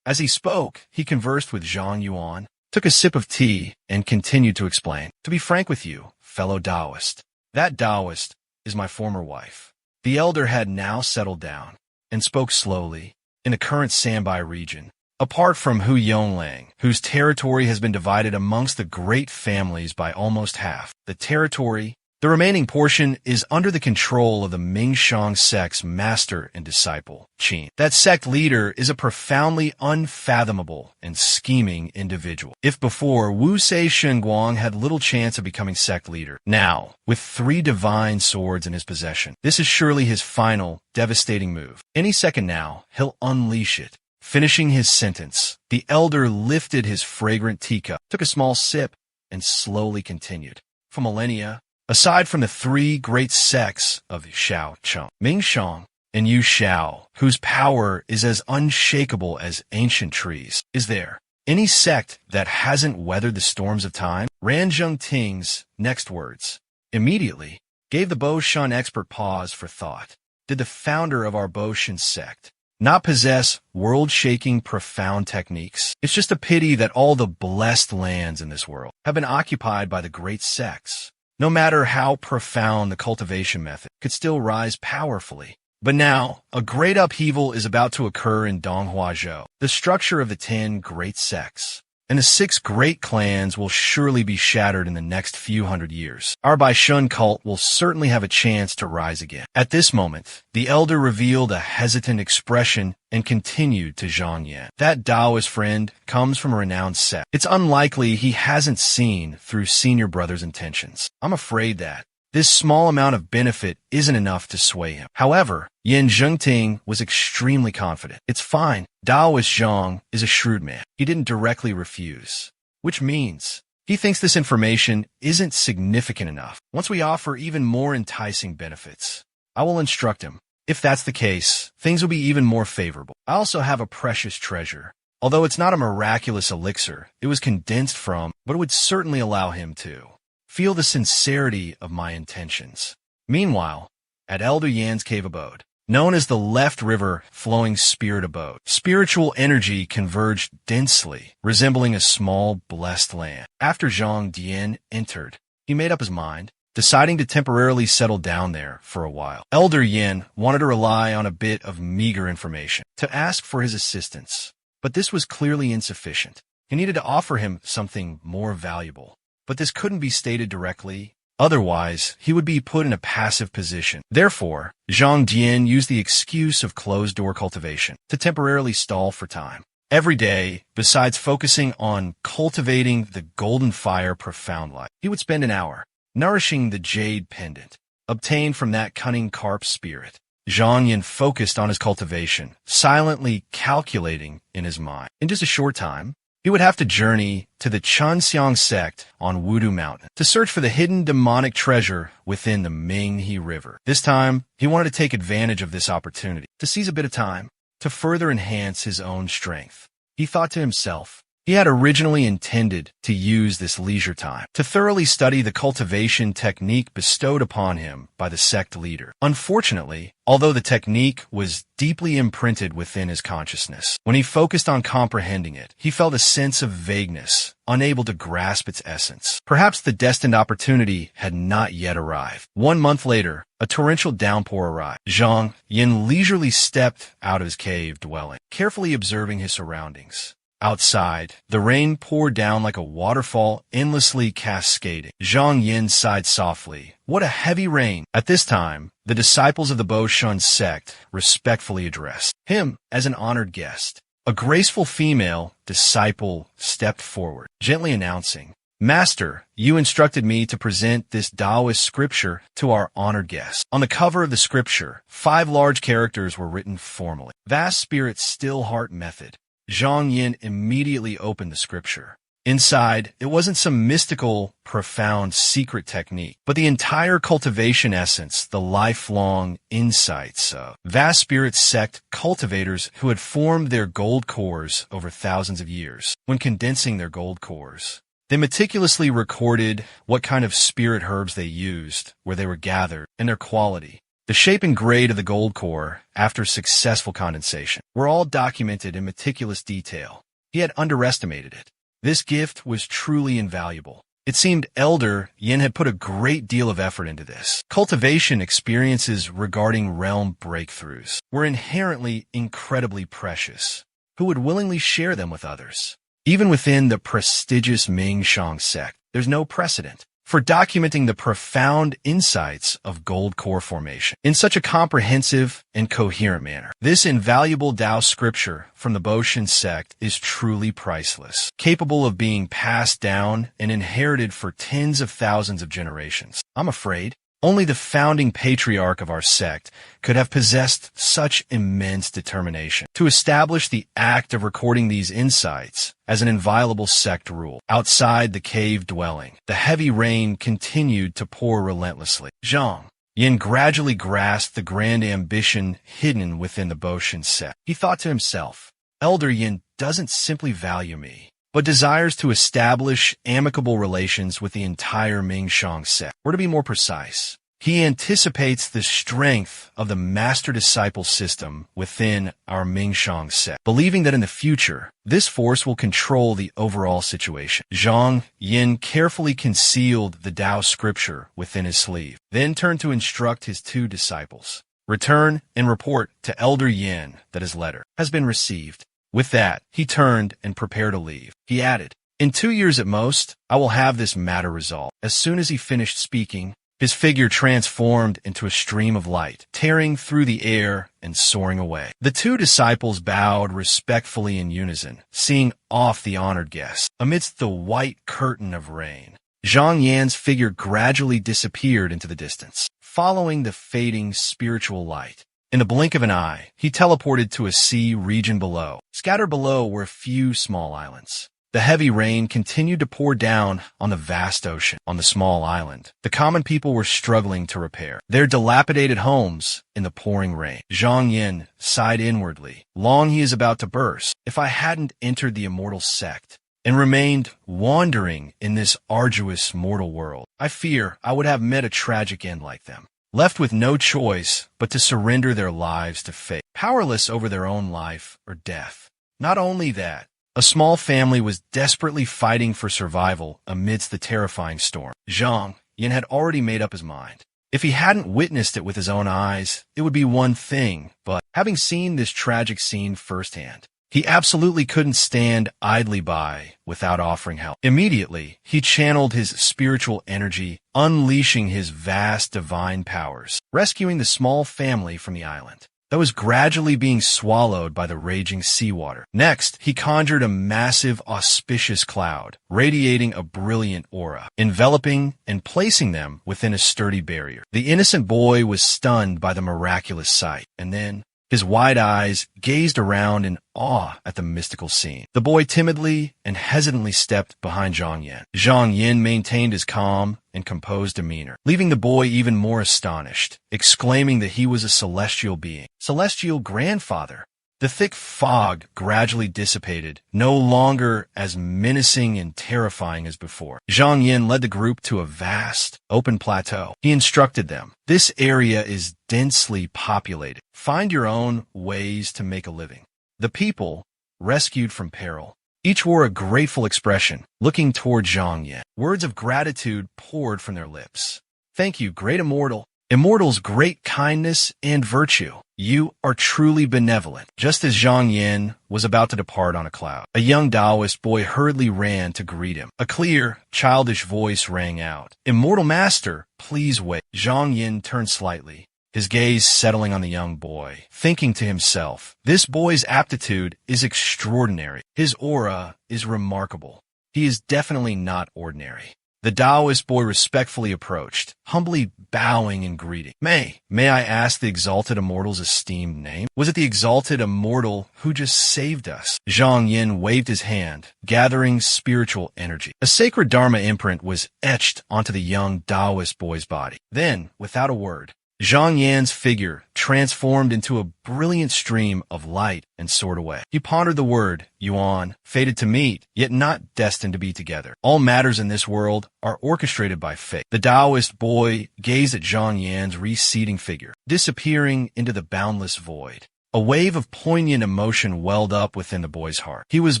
As he spoke, he conversed with Zhang Yuan, took a sip of tea, and continued to explain. "To be frank with you, fellow Taoist, that Taoist is my former wife." The elder had now settled down and spoke slowly. "In the current Sanbai region, apart from Hu Yonglang, whose territory has been divided amongst the great families by almost half, the remaining portion is under the control of the Mingshang sect's master and disciple, Qin. That sect leader is a profoundly unfathomable and scheming individual. If before, Wu Sei Shenguang had little chance of becoming sect leader, now, with 3 divine swords in his possession, this is surely his final, devastating move. Any second now, he'll unleash it." Finishing his sentence, the elder lifted his fragrant teacup, took a small sip, and slowly continued. "For millennia, aside from the 3 great sects of Xiao Cheng, Mingshang, and Yu Xiao, whose power is as unshakable as ancient trees, is there any sect that hasn't weathered the storms of time?" Ran Zhengting's next words immediately gave the Bo Shun expert pause for thought. Did the founder of our Bo Shun sect not possess world-shaking profound techniques. It's just a pity that all the blessed lands in this world have been occupied by the great sects. No matter how profound the cultivation method could still rise powerfully. But now, a great upheaval is about to occur in Donghuazhou, the structure of the 10 great sects. And the 6 great clans will surely be shattered in the next few hundred years. Our Baishun cult will certainly have a chance to rise again. At this moment, the elder revealed a hesitant expression and continued to Zhang Yan. That Taoist friend comes from a renowned sect. It's unlikely he hasn't seen through senior brother's intentions. I'm afraid that this small amount of benefit isn't enough to sway him. However, Yin Zhengting was extremely confident. It's fine. Taoist Zhang is a shrewd man. He didn't directly refuse, which means he thinks this information isn't significant enough. Once we offer even more enticing benefits, I will instruct him. If that's the case, things will be even more favorable. I also have a precious treasure. Although it's not a miraculous elixir, it was condensed from, but it would certainly allow him to feel the sincerity of my intentions. Meanwhile, at Elder Yan's cave abode, known as the Left River Flowing Spirit Abode, spiritual energy converged densely, resembling a small, blessed land. After Zhang Dian entered, he made up his mind, deciding to temporarily settle down there for a while. Elder Yin wanted to rely on a bit of meager information to ask for his assistance, but this was clearly insufficient. He needed to offer him something more valuable. But this couldn't be stated directly. Otherwise, he would be put in a passive position. Therefore, Zhang Dian used the excuse of closed-door cultivation to temporarily stall for time. Every day, besides focusing on cultivating the golden fire profound light, he would spend an hour nourishing the jade pendant obtained from that cunning carp spirit. Zhang Yan focused on his cultivation, silently calculating in his mind. In just a short time, he would have to journey to the Chunxiang sect on Wudu Mountain to search for the hidden demonic treasure within the Minghe River. This time, he wanted to take advantage of this opportunity to seize a bit of time to further enhance his own strength. He thought to himself, he had originally intended to use this leisure time to thoroughly study the cultivation technique bestowed upon him by the sect leader. Unfortunately, although the technique was deeply imprinted within his consciousness, when he focused on comprehending it, he felt a sense of vagueness, unable to grasp its essence. Perhaps the destined opportunity had not yet arrived. 1 month later, a torrential downpour arrived. Zhang Yin leisurely stepped out of his cave dwelling, carefully observing his surroundings. Outside, the rain poured down like a waterfall, endlessly cascading. Zhang Yin sighed softly. What a heavy rain! At this time, the disciples of the Boshun sect respectfully addressed him as an honored guest. A graceful female disciple stepped forward, gently announcing, "Master, you instructed me to present this Taoist scripture to our honored guest." On the cover of the scripture, 5 large characters were written formally. Vast Spirit Still Heart Method. Zhang Yin immediately opened the scripture. Inside, it wasn't some mystical, profound, secret technique, but the entire cultivation essence, the lifelong insights of Vast Spirit sect cultivators who had formed their gold cores over thousands of years. When condensing their gold cores, they meticulously recorded what kind of spirit herbs they used, where they were gathered, and their quality. The shape and grade of the gold core, after successful condensation, were all documented in meticulous detail. He had underestimated it. This gift was truly invaluable. It seemed Elder Yin had put a great deal of effort into this. Cultivation experiences regarding realm breakthroughs were inherently incredibly precious. Who would willingly share them with others? Even within the prestigious Mingshang sect, there's no precedent for documenting the profound insights of gold core formation in such a comprehensive and coherent manner. This invaluable Tao scripture from the Boshin sect is truly priceless, capable of being passed down and inherited for tens of thousands of generations. I'm afraid only the founding patriarch of our sect could have possessed such immense determination to establish the act of recording these insights as an inviolable sect rule. Outside the cave dwelling, the heavy rain continued to pour relentlessly. Zhang Yin gradually grasped the grand ambition hidden within the Boshin sect. He thought to himself, Elder Yin doesn't simply value me, but desires to establish amicable relations with the entire Mingshang sect. Or to be more precise, He anticipates the strength of the master-disciple system within our Mingshang sect, believing that in the future, this force will control the overall situation. Zhang Yin carefully concealed the Tao scripture within his sleeve, then turned to instruct his two disciples. Return and report to Elder Yin that his letter has been received. With that, he turned and prepared to leave. He added, "In 2 years at most, I will have this matter resolved." As soon as he finished speaking, his figure transformed into a stream of light, tearing through the air and soaring away. The two disciples bowed respectfully in unison, seeing off the honored guest. Amidst the white curtain of rain, Zhang Yan's figure gradually disappeared into the distance, following the fading spiritual light. In the blink of an eye, he teleported to a sea region below. Scattered below were a few small islands. The heavy rain continued to pour down on the vast ocean. On the small island, the common people were struggling to repair their dilapidated homes in the pouring rain. Zhang Yin sighed inwardly. Long he is about to burst. If I hadn't entered the immortal sect and remained wandering in this arduous mortal world, I fear I would have met a tragic end like them, left with no choice but to surrender their lives to fate, powerless over their own life or death. Not only that, a small family was desperately fighting for survival amidst the terrifying storm. Zhang Yin had already made up his mind. If he hadn't witnessed it with his own eyes, it would be one thing, but having seen this tragic scene firsthand, he absolutely couldn't stand idly by without offering help. Immediately, he channeled his spiritual energy, unleashing his vast divine powers, rescuing the small family from the island that was gradually being swallowed by the raging seawater. Next, he conjured a massive, auspicious cloud, radiating a brilliant aura, enveloping and placing them within a sturdy barrier. The innocent boy was stunned by the miraculous sight, and then his wide eyes gazed around in awe at the mystical scene. The boy timidly and hesitantly stepped behind Zhang Yin. Zhang Yin maintained his calm and composed demeanor, leaving the boy even more astonished, exclaiming that he was a celestial being. Celestial grandfather. The thick fog gradually dissipated, no longer as menacing and terrifying as before. Zhang Yin led the group to a vast, open plateau. He instructed them, "This area is densely populated. Find your own ways to make a living." The people, rescued from peril, each wore a grateful expression, looking toward Zhang Yin. Words of gratitude poured from their lips. "Thank you, great immortal. Immortal's great kindness and virtue. You are truly benevolent." Just as Zhang Yin was about to depart on a cloud, a young Taoist boy hurriedly ran to greet him. A clear, childish voice rang out, "Immortal Master, please wait." Zhang Yin turned slightly, his gaze settling on the young boy, thinking to himself, "This boy's aptitude is extraordinary. His aura is remarkable. He is definitely not ordinary." The Taoist boy respectfully approached, humbly bowing and greeting. May I ask the exalted immortal's esteemed name? Was it the exalted immortal who just saved us?" Zhang Yin waved his hand, gathering spiritual energy. A sacred Dharma imprint was etched onto the young Taoist boy's body. Then, without a word, Zhang Yan's figure transformed into a brilliant stream of light and soared away. He pondered the word, Yuan, fated to meet, yet not destined to be together. All matters in this world are orchestrated by fate. The Taoist boy gazed at Zhang Yan's receding figure, disappearing into the boundless void. A wave of poignant emotion welled up within the boy's heart. He was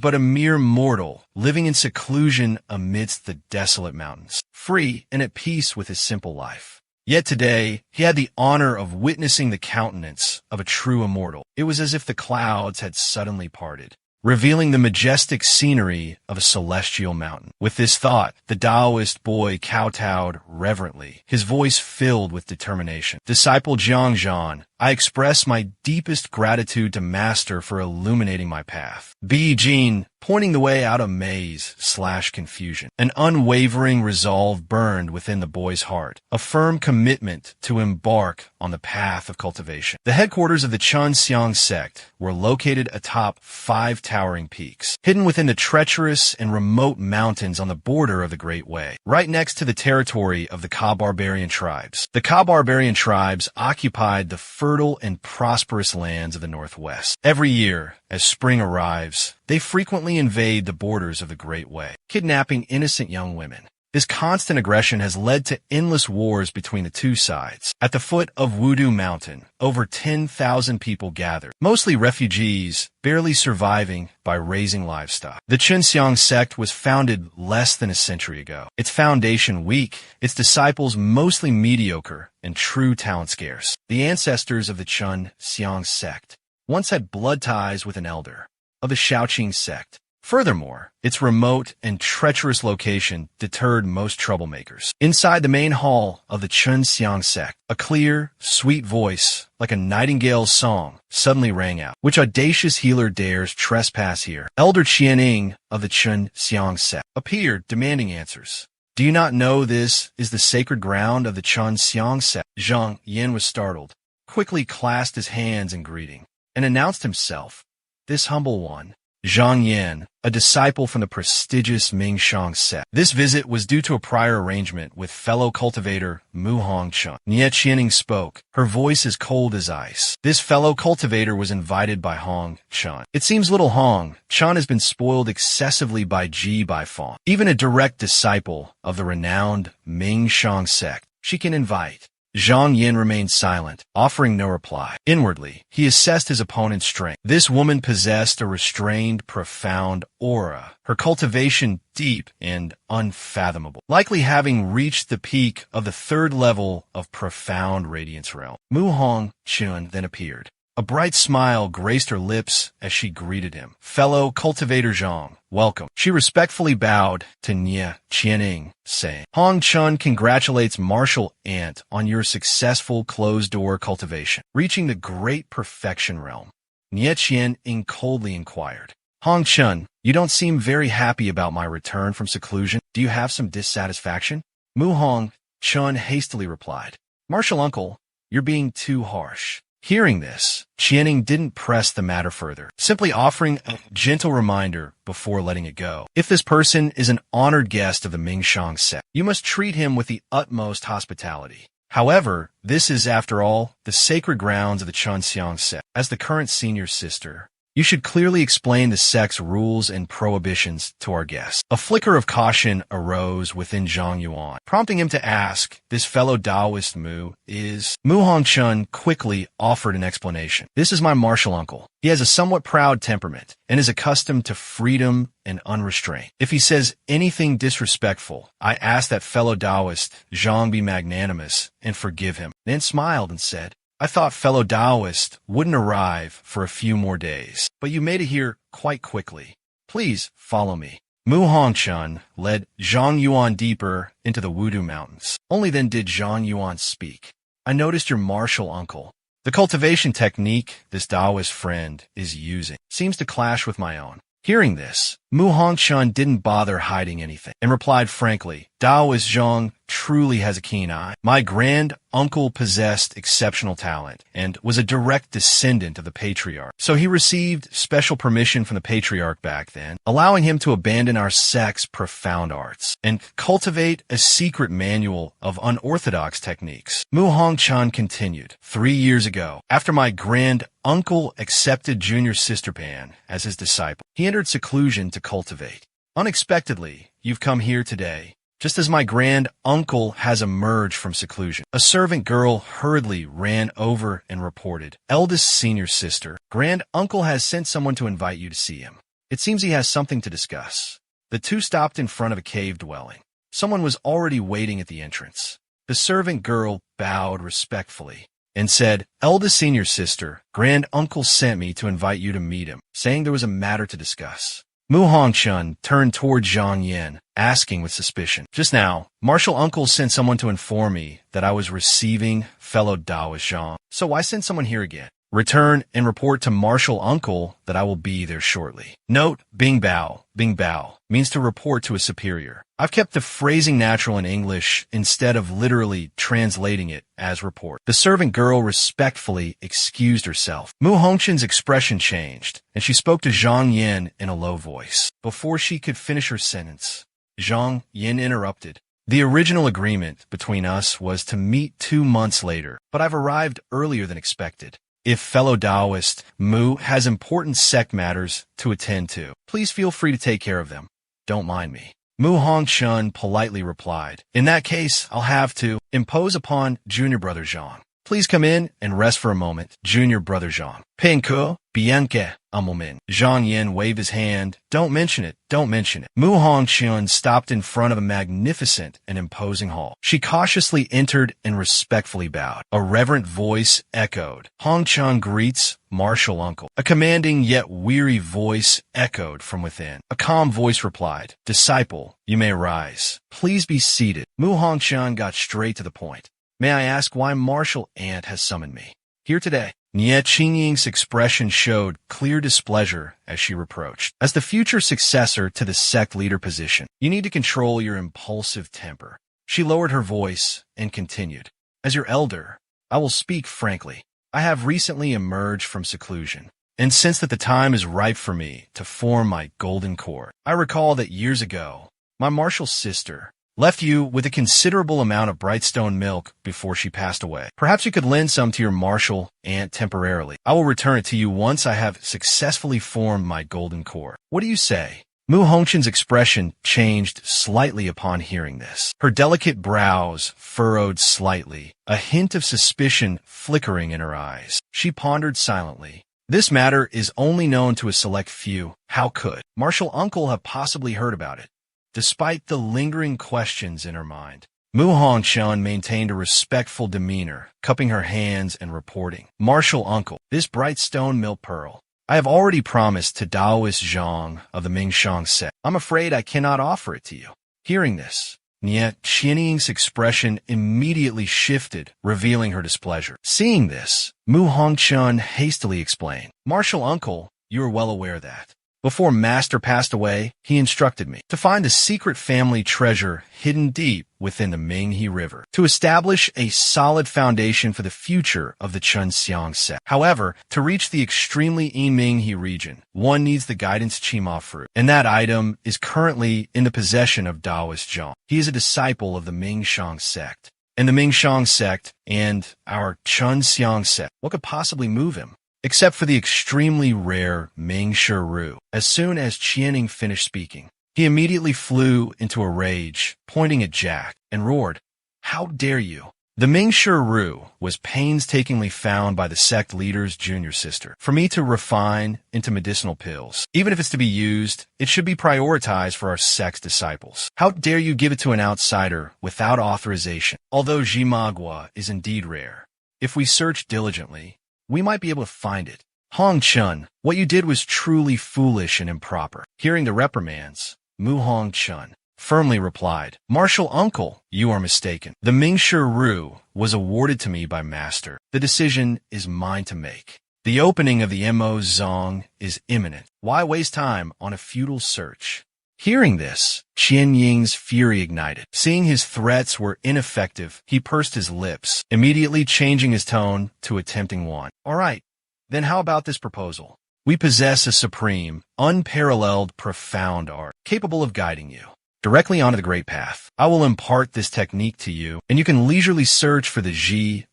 but a mere mortal, living in seclusion amidst the desolate mountains, free and at peace with his simple life. Yet today, he had the honor of witnessing the countenance of a true immortal. It was as if the clouds had suddenly parted, revealing the majestic scenery of a celestial mountain. With this thought, the Taoist boy kowtowed reverently, his voice filled with determination. "Disciple Jiangzhan, I express my deepest gratitude to Master for illuminating my path." Bi Jin, pointing the way out of maze/confusion. An unwavering resolve burned within the boy's heart, a firm commitment to embark on the path of cultivation. The headquarters of the Chunxiang sect were located atop 5 towering peaks, hidden within the treacherous and remote mountains on the border of the Great Way, right next to the territory of the Ka barbarian tribes. The Ka barbarian tribes occupied the fertile and prosperous lands of the Northwest. Every year, as spring arrives, they frequently invade the borders of the Great Way, kidnapping innocent young women, This constant aggression has led to endless wars between the two sides. At the foot of Wudu Mountain, over 10,000 people gathered, mostly refugees, barely surviving by raising livestock. The Chenxiang sect was founded less than a century ago. Its foundation weak, its disciples mostly mediocre, and true talent scarce. The ancestors of the Chenxiang sect once had blood ties with an elder of the Shaoqing sect. Furthermore, its remote and treacherous location deterred most troublemakers. Inside the main hall of the Chenxiang sect, a clear, sweet voice, like a nightingale's song, suddenly rang out. Which audacious healer dares trespass here? Elder Qianing of the Chenxiang sect appeared, demanding answers. Do you not know this is the sacred ground of the Chenxiang sect? Zhang Yin was startled, quickly clasped his hands in greeting, and announced himself. This humble one, Zhang Yan, a disciple from the prestigious Mingshang sect. This visit was due to a prior arrangement with fellow cultivator Mu Hongchun. Nie Qianing spoke, her voice as cold as ice. This fellow cultivator was invited by Hong Chun. It seems little Hong Chun has been spoiled excessively by Ji Baifeng. Even a direct disciple of the renowned Mingshang sect she can invite. Zhang Yin remained silent, offering no reply. Inwardly, he assessed his opponent's strength. This woman possessed a restrained, profound aura, her cultivation deep and unfathomable, likely having reached the peak of the third level of profound radiance realm. Mu Hong Chun then appeared. A bright smile graced her lips as she greeted him. Fellow cultivator Zhang, welcome. She respectfully bowed to Nie Qianing, saying, Hong Chun congratulates Martial Ant on your successful closed-door cultivation, reaching the great perfection realm. Nie Qianing coldly inquired, Hong Chun, you don't seem very happy about my return from seclusion. Do you have some dissatisfaction? Mu Hong Chun hastily replied, Martial Uncle, you're being too harsh. Hearing this, Qianing didn't press the matter further, simply offering a gentle reminder before letting it go. If this person is an honored guest of the Mingshang sect, you must treat him with the utmost hospitality. However, this is, after all, the sacred grounds of the Chenxiang sect. As the current senior sister, you should clearly explain the sect's rules and prohibitions to our guests. A flicker of caution arose within Zhang Yuan, prompting him to ask, this fellow Taoist Mu is... Mu Hongchun quickly offered an explanation. This is my martial uncle. He has a somewhat proud temperament and is accustomed to freedom and unrestraint. If he says anything disrespectful, I ask that fellow Taoist Zhang be magnanimous and forgive him. Then smiled and said, I thought fellow Taoist wouldn't arrive for a few more days, but you made it here quite quickly. Please follow me. Mu Hongchun led Zhang Yuan deeper into the Wudu Mountains. Only then did Zhang Yuan speak. I noticed your martial uncle. The cultivation technique this Taoist friend is using seems to clash with my own. Hearing this, Mu Hongchun didn't bother hiding anything and replied frankly, Taoist Zhang truly has a keen eye. My grand uncle possessed exceptional talent and was a direct descendant of the patriarch. So he received special permission from the patriarch back then, allowing him to abandon our sect's profound arts and cultivate a secret manual of unorthodox techniques. Mu Hongchun continued, 3 years ago, after my grand uncle accepted junior sister Pan as his disciple, he entered seclusion to cultivate. Unexpectedly, you've come here today, just as my grand uncle has emerged from seclusion. A servant girl hurriedly ran over and reported, eldest senior sister, grand uncle has sent someone to invite you to see him. It seems he has something to discuss. The two stopped in front of a cave dwelling. Someone was already waiting at the entrance. The servant girl bowed respectfully and said, eldest senior sister, grand uncle sent me to invite you to meet him, saying there was a matter to discuss. Mu Hongchun turned toward Zhang Yin, asking with suspicion, just now, martial uncle sent someone to inform me that I was receiving fellow Taoist Zhang. So why send someone here again? Return and report to martial uncle that I will be there shortly. Note, Bing Bao means to report to a superior. I've kept the phrasing natural in English instead of literally translating it as report. The servant girl respectfully excused herself. Mu Hongchun's expression changed, and she spoke to Zhang Yin in a low voice. Before she could finish her sentence, Zhang Yin interrupted. The original agreement between us was to meet 2 months later, but I've arrived earlier than expected. If fellow Taoist Mu has important sect matters to attend to, please feel free to take care of them. Don't mind me. Mu Hongchun politely replied. In that case, I'll have to impose upon Junior Brother Zhang. Please come in and rest for a moment, Junior Brother Zhang. Penko, Bianca, a moment. Zhang Yin waved his hand. Don't mention it, don't mention it. Mu Hongchun stopped in front of a magnificent and imposing hall. She cautiously entered and respectfully bowed. A reverent voice echoed. Hongchun greets Martial Uncle. A commanding yet weary voice echoed from within. A calm voice replied, Disciple, you may rise. Please be seated. Mu Hongchun got straight to the point. May I ask why Martial Aunt has summoned me here today? Nie Qingying's expression showed clear displeasure as she reproached. As the future successor to the sect leader position, you need to control your impulsive temper. She lowered her voice and continued. As your elder, I will speak frankly. I have recently emerged from seclusion and sense that the time is ripe for me to form my golden court. I recall that years ago, my martial sister left you with a considerable amount of Brightstone milk before she passed away. Perhaps you could lend some to your martial aunt temporarily. I will return it to you once I have successfully formed my golden core. What do you say? Mu Hongchun's expression changed slightly upon hearing this. Her delicate brows furrowed slightly, a hint of suspicion flickering in her eyes. She pondered silently. This matter is only known to a select few. How could Martial Uncle have possibly heard about it? Despite the lingering questions in her mind, Mu Hongchun maintained a respectful demeanor, cupping her hands and reporting. Martial Uncle, this bright stone milk pearl, I have already promised to Taoist Zhang of the Mingshang sect. I'm afraid I cannot offer it to you. Hearing this, Nie Qingying's expression immediately shifted, revealing her displeasure. Seeing this, Mu Hongchun hastily explained, Martial Uncle, you are well aware that before Master passed away, he instructed me to find a secret family treasure hidden deep within the Minghe River, to establish a solid foundation for the future of the Chunxiang sect. However, to reach the extremely Yinminghe region, one needs the guidance Qima fruit, and that item is currently in the possession of Taoist Zhang. He is a disciple of the Mingshang sect, and the Mingshang sect and our Chunxiang sect. What could possibly move him? Except for the extremely rare Ming Shiru. As soon as Qianing finished speaking, he immediately flew into a rage, pointing at Jack, and roared, How dare you? The Ming Shiru was painstakingly found by the sect leader's junior sister for me to refine into medicinal pills. Even if it's to be used, it should be prioritized for our sect's disciples. How dare you give it to an outsider without authorization? Although MANHWA is indeed rare, if we search diligently, we might be able to find it. Hongchun, what you did was truly foolish and improper. Hearing the reprimands, Mu Hongchun firmly replied, Martial Uncle, you are mistaken. The Ming Shiru was awarded to me by Master. The decision is mine to make. The opening of the Mo Zong is imminent. Why waste time on a futile search? Hearing this, Qianying's fury ignited. Seeing his threats were ineffective, he pursed his lips, immediately changing his tone to a tempting one. All right, then how about this proposal? We possess a supreme, unparalleled, profound art, capable of guiding you directly onto the great path. I will impart this technique to you, and you can leisurely search for the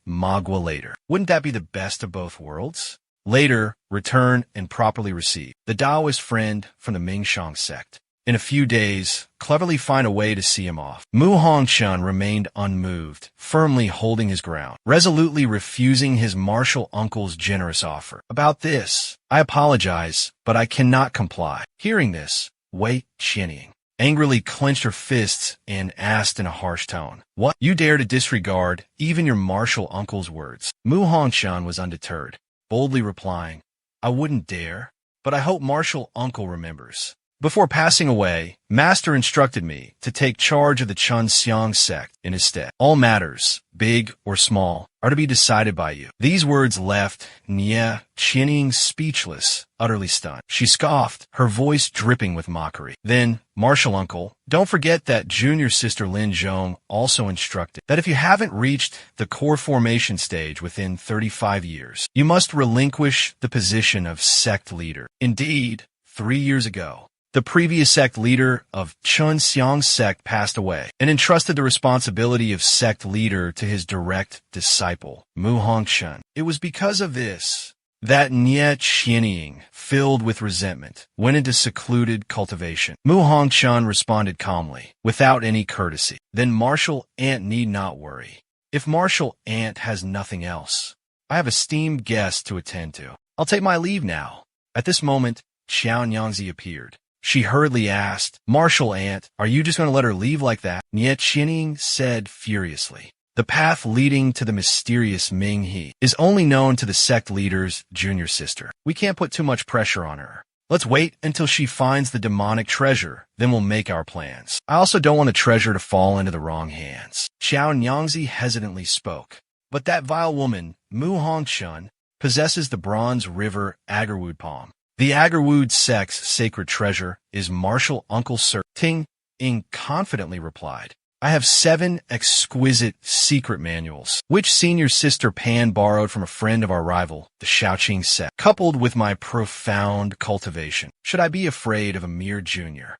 MANHWA later. Wouldn't that be the best of both worlds? Later, return and properly receive the Taoist friend from the Mingshang sect. In a few days, cleverly find a way to see him off. Mu Hongchun remained unmoved, firmly holding his ground, resolutely refusing his martial uncle's generous offer. About this, I apologize, but I cannot comply. Hearing this, Wei Qianying angrily clenched her fists and asked in a harsh tone, What? You dare to disregard even your martial uncle's words? Mu Hongchun was undeterred, boldly replying, I wouldn't dare, but I hope martial uncle remembers. Before passing away, Master instructed me to take charge of the Chunxiang sect in his stead. All matters, big or small, are to be decided by you. These words left Nie Qingying speechless, utterly stunned. She scoffed, her voice dripping with mockery. Then, Martial Uncle, don't forget that junior sister Lin Zhong also instructed that if you haven't reached the core formation stage within 35 years, you must relinquish the position of sect leader. Indeed, 3 years ago, the previous sect leader of Chunxiang sect passed away and entrusted the responsibility of sect leader to his direct disciple, Mu Hongchun. It was because of this That Nye Qianying, filled with resentment, went into secluded cultivation. Mu Hongchun responded calmly, without any courtesy. Then Marshal Ant need not worry. If Marshal Ant has nothing else, I have esteemed guests to attend to. I'll take my leave now. At this moment, Xiao Nyangzi appeared. She hurriedly asked, Marshal Ant, are you just going to let her leave like that? Nye Qianying said furiously. The path leading to the mysterious Ming He is only known to the sect leader's junior sister. We can't put too much pressure on her. Let's wait until she finds the demonic treasure, then we'll make our plans. I also don't want the treasure to fall into the wrong hands. Xiao Nyangzi hesitantly spoke. But that vile woman, Mu Hongchun, possesses the Bronze River Agarwood palm. The Agarwood sect's sacred treasure is Marshal Uncle Sir. Ting Ing confidently replied. I have 7 exquisite secret manuals, which senior sister Pan borrowed from a friend of our rival, the Shaoqing sect, coupled with my profound cultivation. Should I be afraid of a mere junior?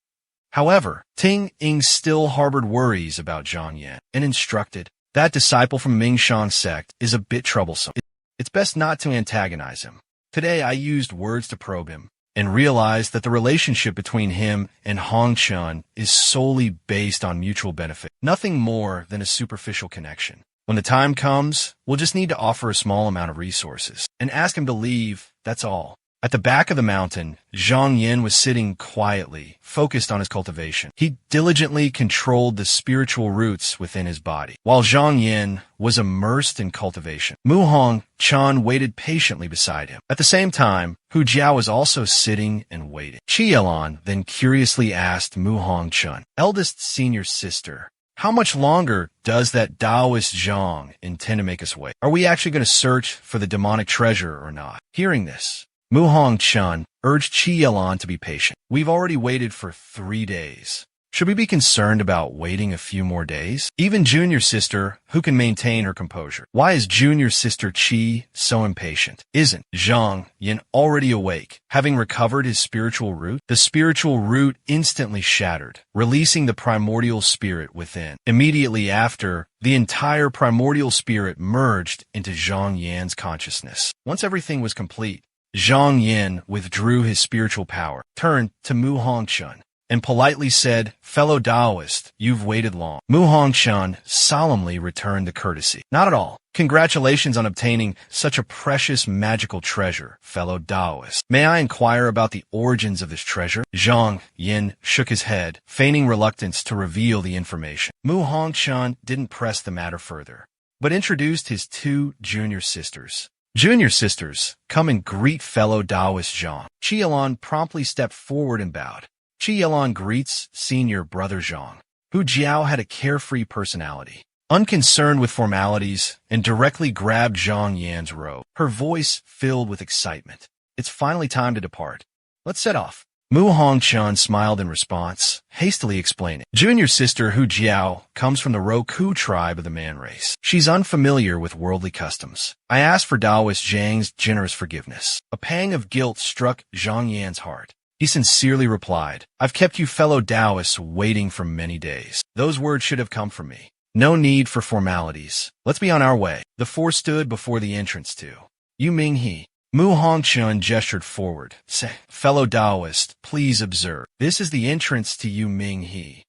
However, Ting Ing still harbored worries about Zhang Yan and instructed, that disciple from Mingshan sect is a bit troublesome. It's best not to antagonize him. Today I used words to probe him, and realized that the relationship between him and Hongchun is solely based on mutual benefit, nothing more than a superficial connection. When the time comes, we'll just need to offer a small amount of resources, and ask him to leave, that's all. At the back of the mountain, Zhang Yin was sitting quietly, focused on his cultivation. He diligently controlled the spiritual roots within his body, while Zhang Yin was immersed in cultivation. Mu Hongchun waited patiently beside him. At the same time, Hu Jiao was also sitting and waiting. Qi Yelan then curiously asked Mu Hongchun, eldest senior sister, how much longer does that Taoist Zhang intend to make us wait? Are we actually going to search for the demonic treasure or not? Hearing this, Mu Hongchun urged Qi Yelan to be patient. We've already waited for 3 days. Should we be concerned about waiting a few more days? Even junior sister, who can maintain her composure? Why is junior sister Qi so impatient? Isn't Zhang Yin already awake, having recovered his spiritual root? The spiritual root instantly shattered, releasing the primordial spirit within. Immediately after, the entire primordial spirit merged into Zhang Yan's consciousness. Once everything was complete, Zhang Yin withdrew his spiritual power, turned to Mu Hongchun, and politely said, fellow Taoist, you've waited long. Mu Hongchun solemnly returned the courtesy. Not at all. Congratulations on obtaining such a precious magical treasure, fellow Taoist. May I inquire about the origins of this treasure? Zhang Yin shook his head, feigning reluctance to reveal the information. Mu Hongchun didn't press the matter further, but introduced his 2 junior sisters. Junior sisters, come and greet fellow Taoist Zhang. Qi Yelan promptly stepped forward and bowed. Qi Yelan greets senior brother Zhang. Hu Jiao had a carefree personality, unconcerned with formalities, and directly grabbed Zhang Yan's robe, her voice filled with excitement. It's finally time to depart. Let's set off. Mu Hongchun smiled in response, hastily explaining. Junior sister Hu Jiao comes from the Roku tribe of the man race. She's unfamiliar with worldly customs. I asked for Taoist Zhang's generous forgiveness. A pang of guilt struck Zhang Yan's heart. He sincerely replied, I've kept you fellow Taoists waiting for many days. Those words should have come from me. No need for formalities. Let's be on our way. The 4 stood before the entrance to Yu Ming He. Mu Hongchun gestured forward. Say, fellow Taoist, please observe. This is the entrance to Yu Ming He.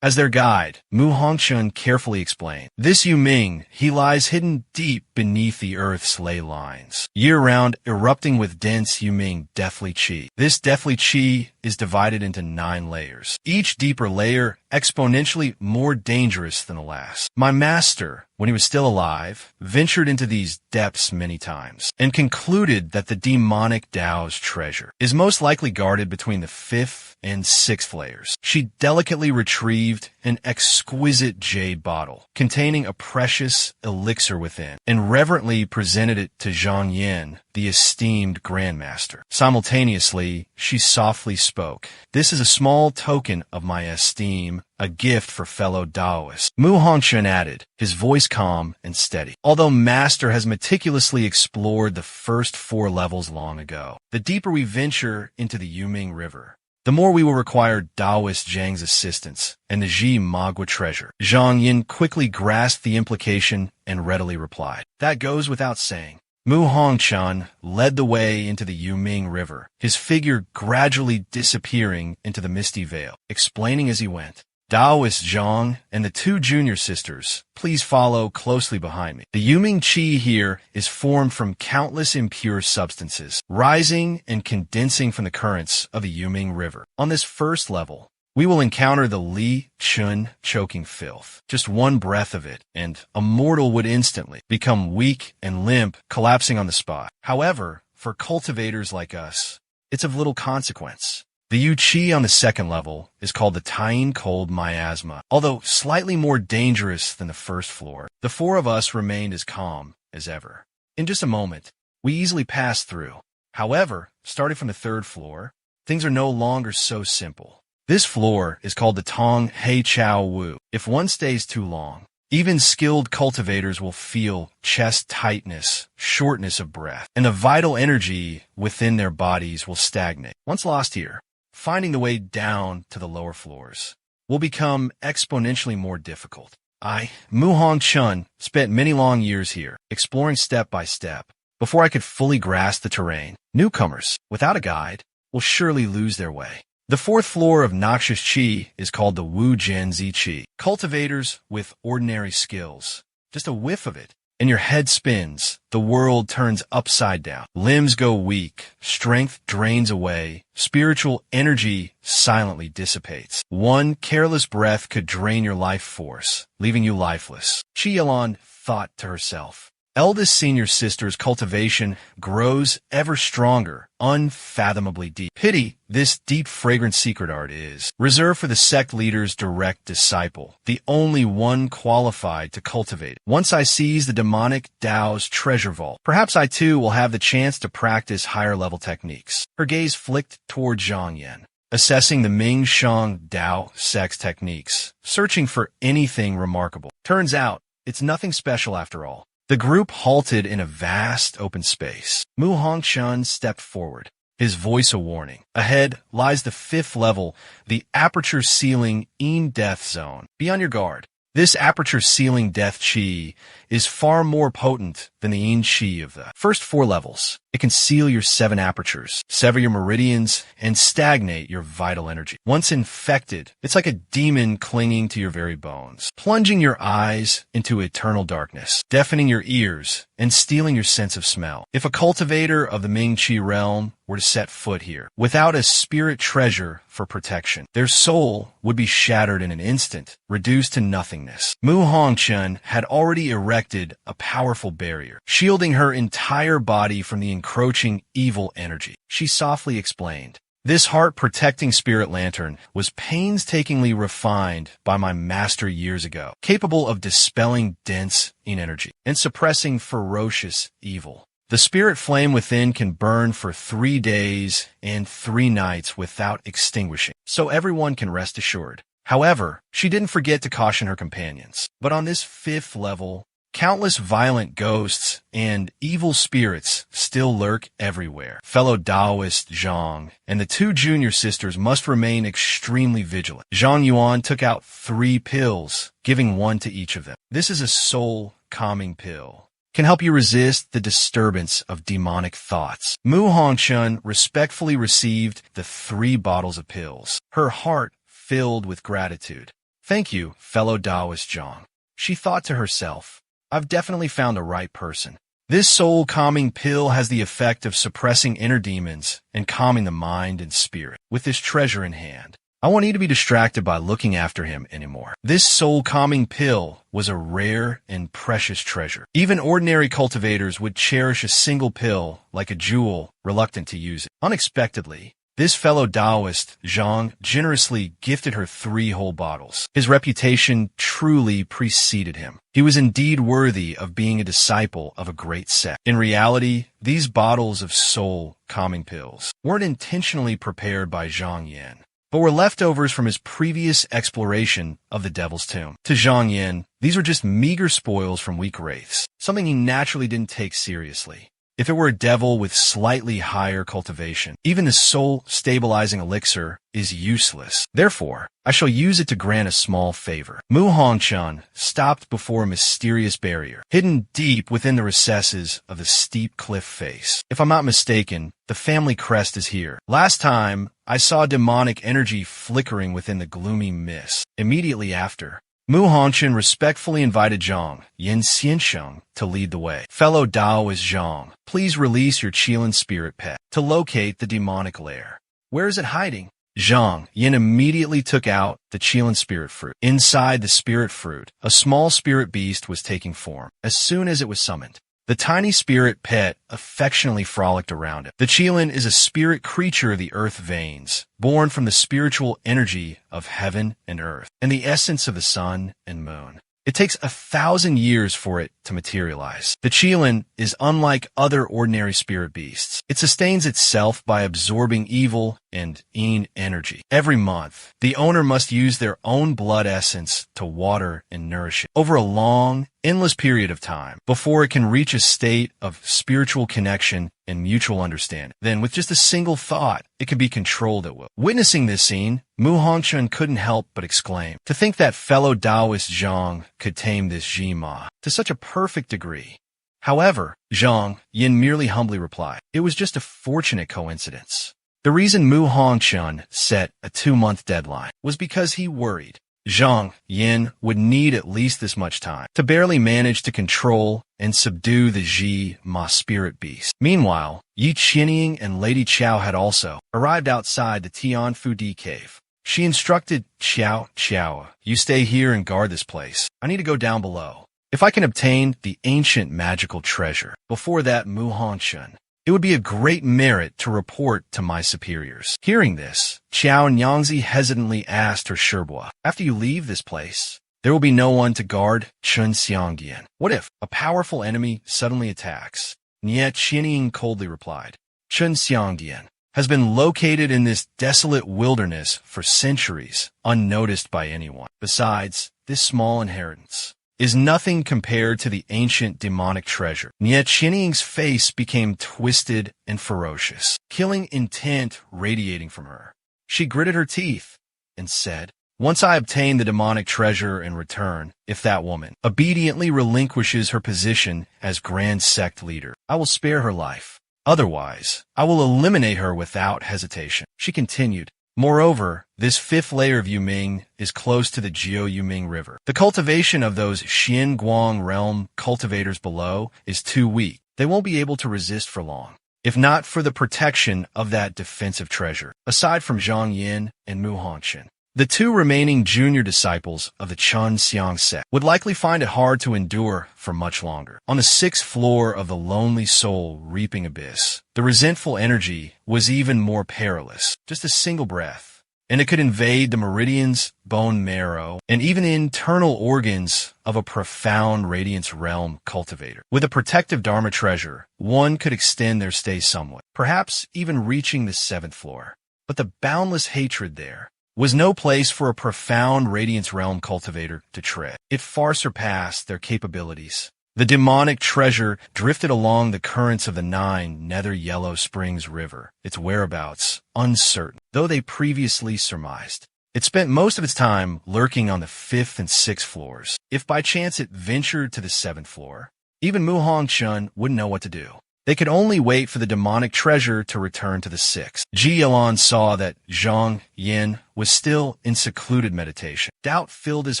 As their guide, Mu Hongchun carefully explained, this Yu Ming He lies hidden deep beneath the earth's ley lines, year-round erupting with dense Yu Ming deathly qi. This deathly qi is divided into 9 layers, each deeper layer exponentially more dangerous than the last. My master, when he was still alive, ventured into these depths many times, and concluded that the demonic Tao's treasure is most likely guarded between the 5th and 6th layers. She delicately retrieved an exquisite jade bottle containing a precious elixir within, and reverently presented it to Zhang Yin, the esteemed grandmaster. Simultaneously, she softly spoke, this is a small token of my esteem, a gift for fellow Taoists. Mu Hongchun added, his voice calm and steady. Although Master has meticulously explored the first 4 levels long ago, the deeper we venture into the Yuming River, the more we will require Taoist Zhang's assistance and the Ji Magua treasure. Zhang Yin quickly grasped the implication and readily replied, that goes without saying. Mu Hongchun led the way into the Yuming River, his figure gradually disappearing into the misty veil, explaining as he went. Daoist Zhang and the two junior sisters, please follow closely behind me. The Yuming Qi here is formed from countless impure substances, rising and condensing from the currents of the Yuming River. On this first level, we will encounter the Li Chun choking filth. Just one breath of it, and a mortal would instantly become weak and limp, collapsing on the spot. However, for cultivators like us, it's of little consequence. The Yu Qi on the second level is called the Tying Cold Miasma, although slightly more dangerous than the first floor. The four of us remained as calm as ever. In just a moment, we easily passed through. However, starting from the third floor, things are no longer so simple. This floor is called the Tong Hei Chao Wu. If one stays too long, even skilled cultivators will feel chest tightness, shortness of breath, and the vital energy within their bodies will stagnate. Once lost here, finding the way down to the lower floors will become exponentially more difficult. I, Mu Hongchun, spent many long years here, exploring step by step, before I could fully grasp the terrain. Newcomers, without a guide, will surely lose their way. The fourth floor of noxious qi is called the Wu Jianzi Qi. Cultivators with ordinary skills, just a whiff of it, and your head spins, the world turns upside down. Limbs go weak, strength drains away, spiritual energy silently dissipates. One careless breath could drain your life force, leaving you lifeless. Qi Yalan thought to herself. Eldest senior sister's cultivation grows ever stronger, unfathomably deep. Pity, this deep fragrant secret art is reserved for the sect leader's direct disciple, the only one qualified to cultivate it. Once I seize the demonic Tao's treasure vault, perhaps I too will have the chance to practice higher level techniques. Her gaze flicked toward Zhang Yan, assessing the Ming Shang Tao sect's techniques, searching for anything remarkable. Turns out, it's nothing special after all. The group halted in a vast open space. Mu Hongchun stepped forward, his voice a warning. Ahead lies the fifth level, the aperture ceiling Yin Death Zone. Be on your guard. This aperture ceiling death qi is far more potent than the yin qi of the first four levels. It can seal your 7 apertures, sever your meridians, and stagnate your vital energy. Once infected, it's like a demon clinging to your very bones, plunging your eyes into eternal darkness, deafening your ears, and stealing your sense of smell. If a cultivator of the Ming Qi realm were to set foot here, without a spirit treasure for protection, their soul would be shattered in an instant, reduced to nothingness. Mu Hongchun had already erected a powerful barrier, shielding her entire body from the encroaching evil energy. She softly explained, "This heart-protecting spirit lantern was painstakingly refined by my master years ago, capable of dispelling dense energy and suppressing ferocious evil. The spirit flame within can burn for 3 days and 3 nights without extinguishing, so everyone can rest assured." However, she didn't forget to caution her companions. But on this 5th level, countless violent ghosts and evil spirits still lurk everywhere. Fellow Taoist Zhang and the 2 junior sisters must remain extremely vigilant. Zhang Yuan took out 3 pills, giving 1 to each of them. This is a soul-calming pill. Can help you resist the disturbance of demonic thoughts. Mu Hongchun respectfully received the 3 bottles of pills, her heart filled with gratitude. "Thank you, fellow Taoist Zhang." She thought to herself, "I've definitely found the right person. This soul-calming pill has the effect of suppressing inner demons and calming the mind and spirit. With this treasure in hand, I won't need to be distracted by looking after him anymore." This soul-calming pill was a rare and precious treasure. Even ordinary cultivators would cherish a single pill like a jewel, reluctant to use it. Unexpectedly, this fellow Taoist, Zhang, generously gifted her 3 whole bottles. His reputation truly preceded him. He was indeed worthy of being a disciple of a great sect. In reality, these bottles of soul-calming pills weren't intentionally prepared by Zhang Yan, but were leftovers from his previous exploration of the Devil's Tomb. To Zhang Yan, these were just meager spoils from weak wraiths, something he naturally didn't take seriously. If it were a devil with slightly higher cultivation, even the soul-stabilizing elixir is useless. Therefore, I shall use it to grant a small favor. Mu Hongchun stopped before a mysterious barrier, hidden deep within the recesses of the steep cliff face. If I'm not mistaken, the family crest is here. Last time, I saw demonic energy flickering within the gloomy mist. Immediately after, Mu Hongchun respectfully invited Zhang Yin Xiansheng to lead the way. Fellow Taoist Zhang, please release your Qilin spirit pet to locate the demonic lair. Where is it hiding? Zhang Yin immediately took out the Qilin spirit fruit. Inside the spirit fruit, a small spirit beast was taking form. As soon as it was summoned, the tiny spirit pet affectionately frolicked around it. The Qilin is a spirit creature of the earth veins, born from the spiritual energy of heaven and earth, and the essence of the sun and moon. It takes 1,000 years for it to materialize. The Qilin is unlike other ordinary spirit beasts. It sustains itself by absorbing evil and yin energy. Every month, the owner must use their own blood essence to water and nourish it over a long, endless period of time before it can reach a state of spiritual connection and mutual understanding. Then, with just a single thought, it can be controlled at will. Witnessing this scene, Mu Hongchun couldn't help but exclaim, to think that fellow Taoist Zhang could tame this Jima to such a perfect degree. However, Zhang Yin merely humbly replied, it was just a fortunate coincidence. The reason Mu Hongchun set a 2-month deadline was because he worried Zhang Yin would need at least this much time to barely manage to control and subdue the Ji Ma spirit beast. Meanwhile, Yi Qianying and Lady Qiao had also arrived outside the Tianfu cave. She instructed Qiao, you stay here and guard this place. I need to go down below. If I can obtain the ancient magical treasure before that Mu Hongchun, it would be a great merit to report to my superiors. Hearing this, Qiao Nyangzi hesitantly asked her Shibua, after you leave this place, there will be no one to guard Chun Xiangdian. What if a powerful enemy suddenly attacks? Nie Qianying coldly replied, Chun Xiangdian has been located in this desolate wilderness for centuries, unnoticed by anyone. Besides, this small inheritance is nothing compared to the ancient demonic treasure. Nie Qianying's face became twisted and ferocious, killing intent radiating from her. She gritted her teeth and said, once I obtain the demonic treasure in return, if that woman obediently relinquishes her position as Grand Sect leader, I will spare her life. Otherwise, I will eliminate her without hesitation. She continued, moreover, this 5th layer of Yuming is close to the Jiao Yuming River. The cultivation of those Xianguang realm cultivators below is too weak. They won't be able to resist for long, if not for the protection of that defensive treasure. Aside from Zhang Yin and Mu Hongchun, the 2 remaining junior disciples of the Chun Xiang sect would likely find it hard to endure for much longer. On the 6th floor of the lonely soul reaping abyss, the resentful energy was even more perilous. Just a single breath, and it could invade the meridians, bone marrow, and even the internal organs of a profound radiance realm cultivator. With a protective Dharma treasure, one could extend their stay somewhat, perhaps even reaching the 7th floor. But the boundless hatred there was no place for a profound radiance realm cultivator to tread. It far surpassed their capabilities. The demonic treasure drifted along the currents of the 9 Nether Yellow Springs River, its whereabouts uncertain, though they previously surmised. It spent most of its time lurking on the 5th and 6th floors. If by chance it ventured to the 7th floor, even Mu Hongchun wouldn't know what to do. They could only wait for the demonic treasure to return to the 6th. Ji Yalan saw that Zhang Yin was still in secluded meditation. Doubt filled his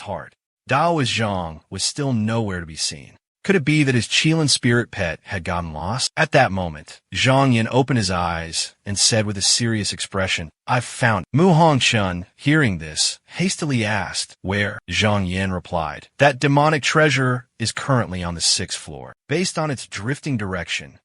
heart. Taoist Zhang was still nowhere to be seen. Could it be that his Qilin spirit pet had gotten lost? At that moment, Zhang Yin opened his eyes and said with a serious expression, I've found it. Mu Hongchun, hearing this, hastily asked, where? Zhang Yin replied, that demonic treasure is currently on the 6th floor. Based on its drifting direction,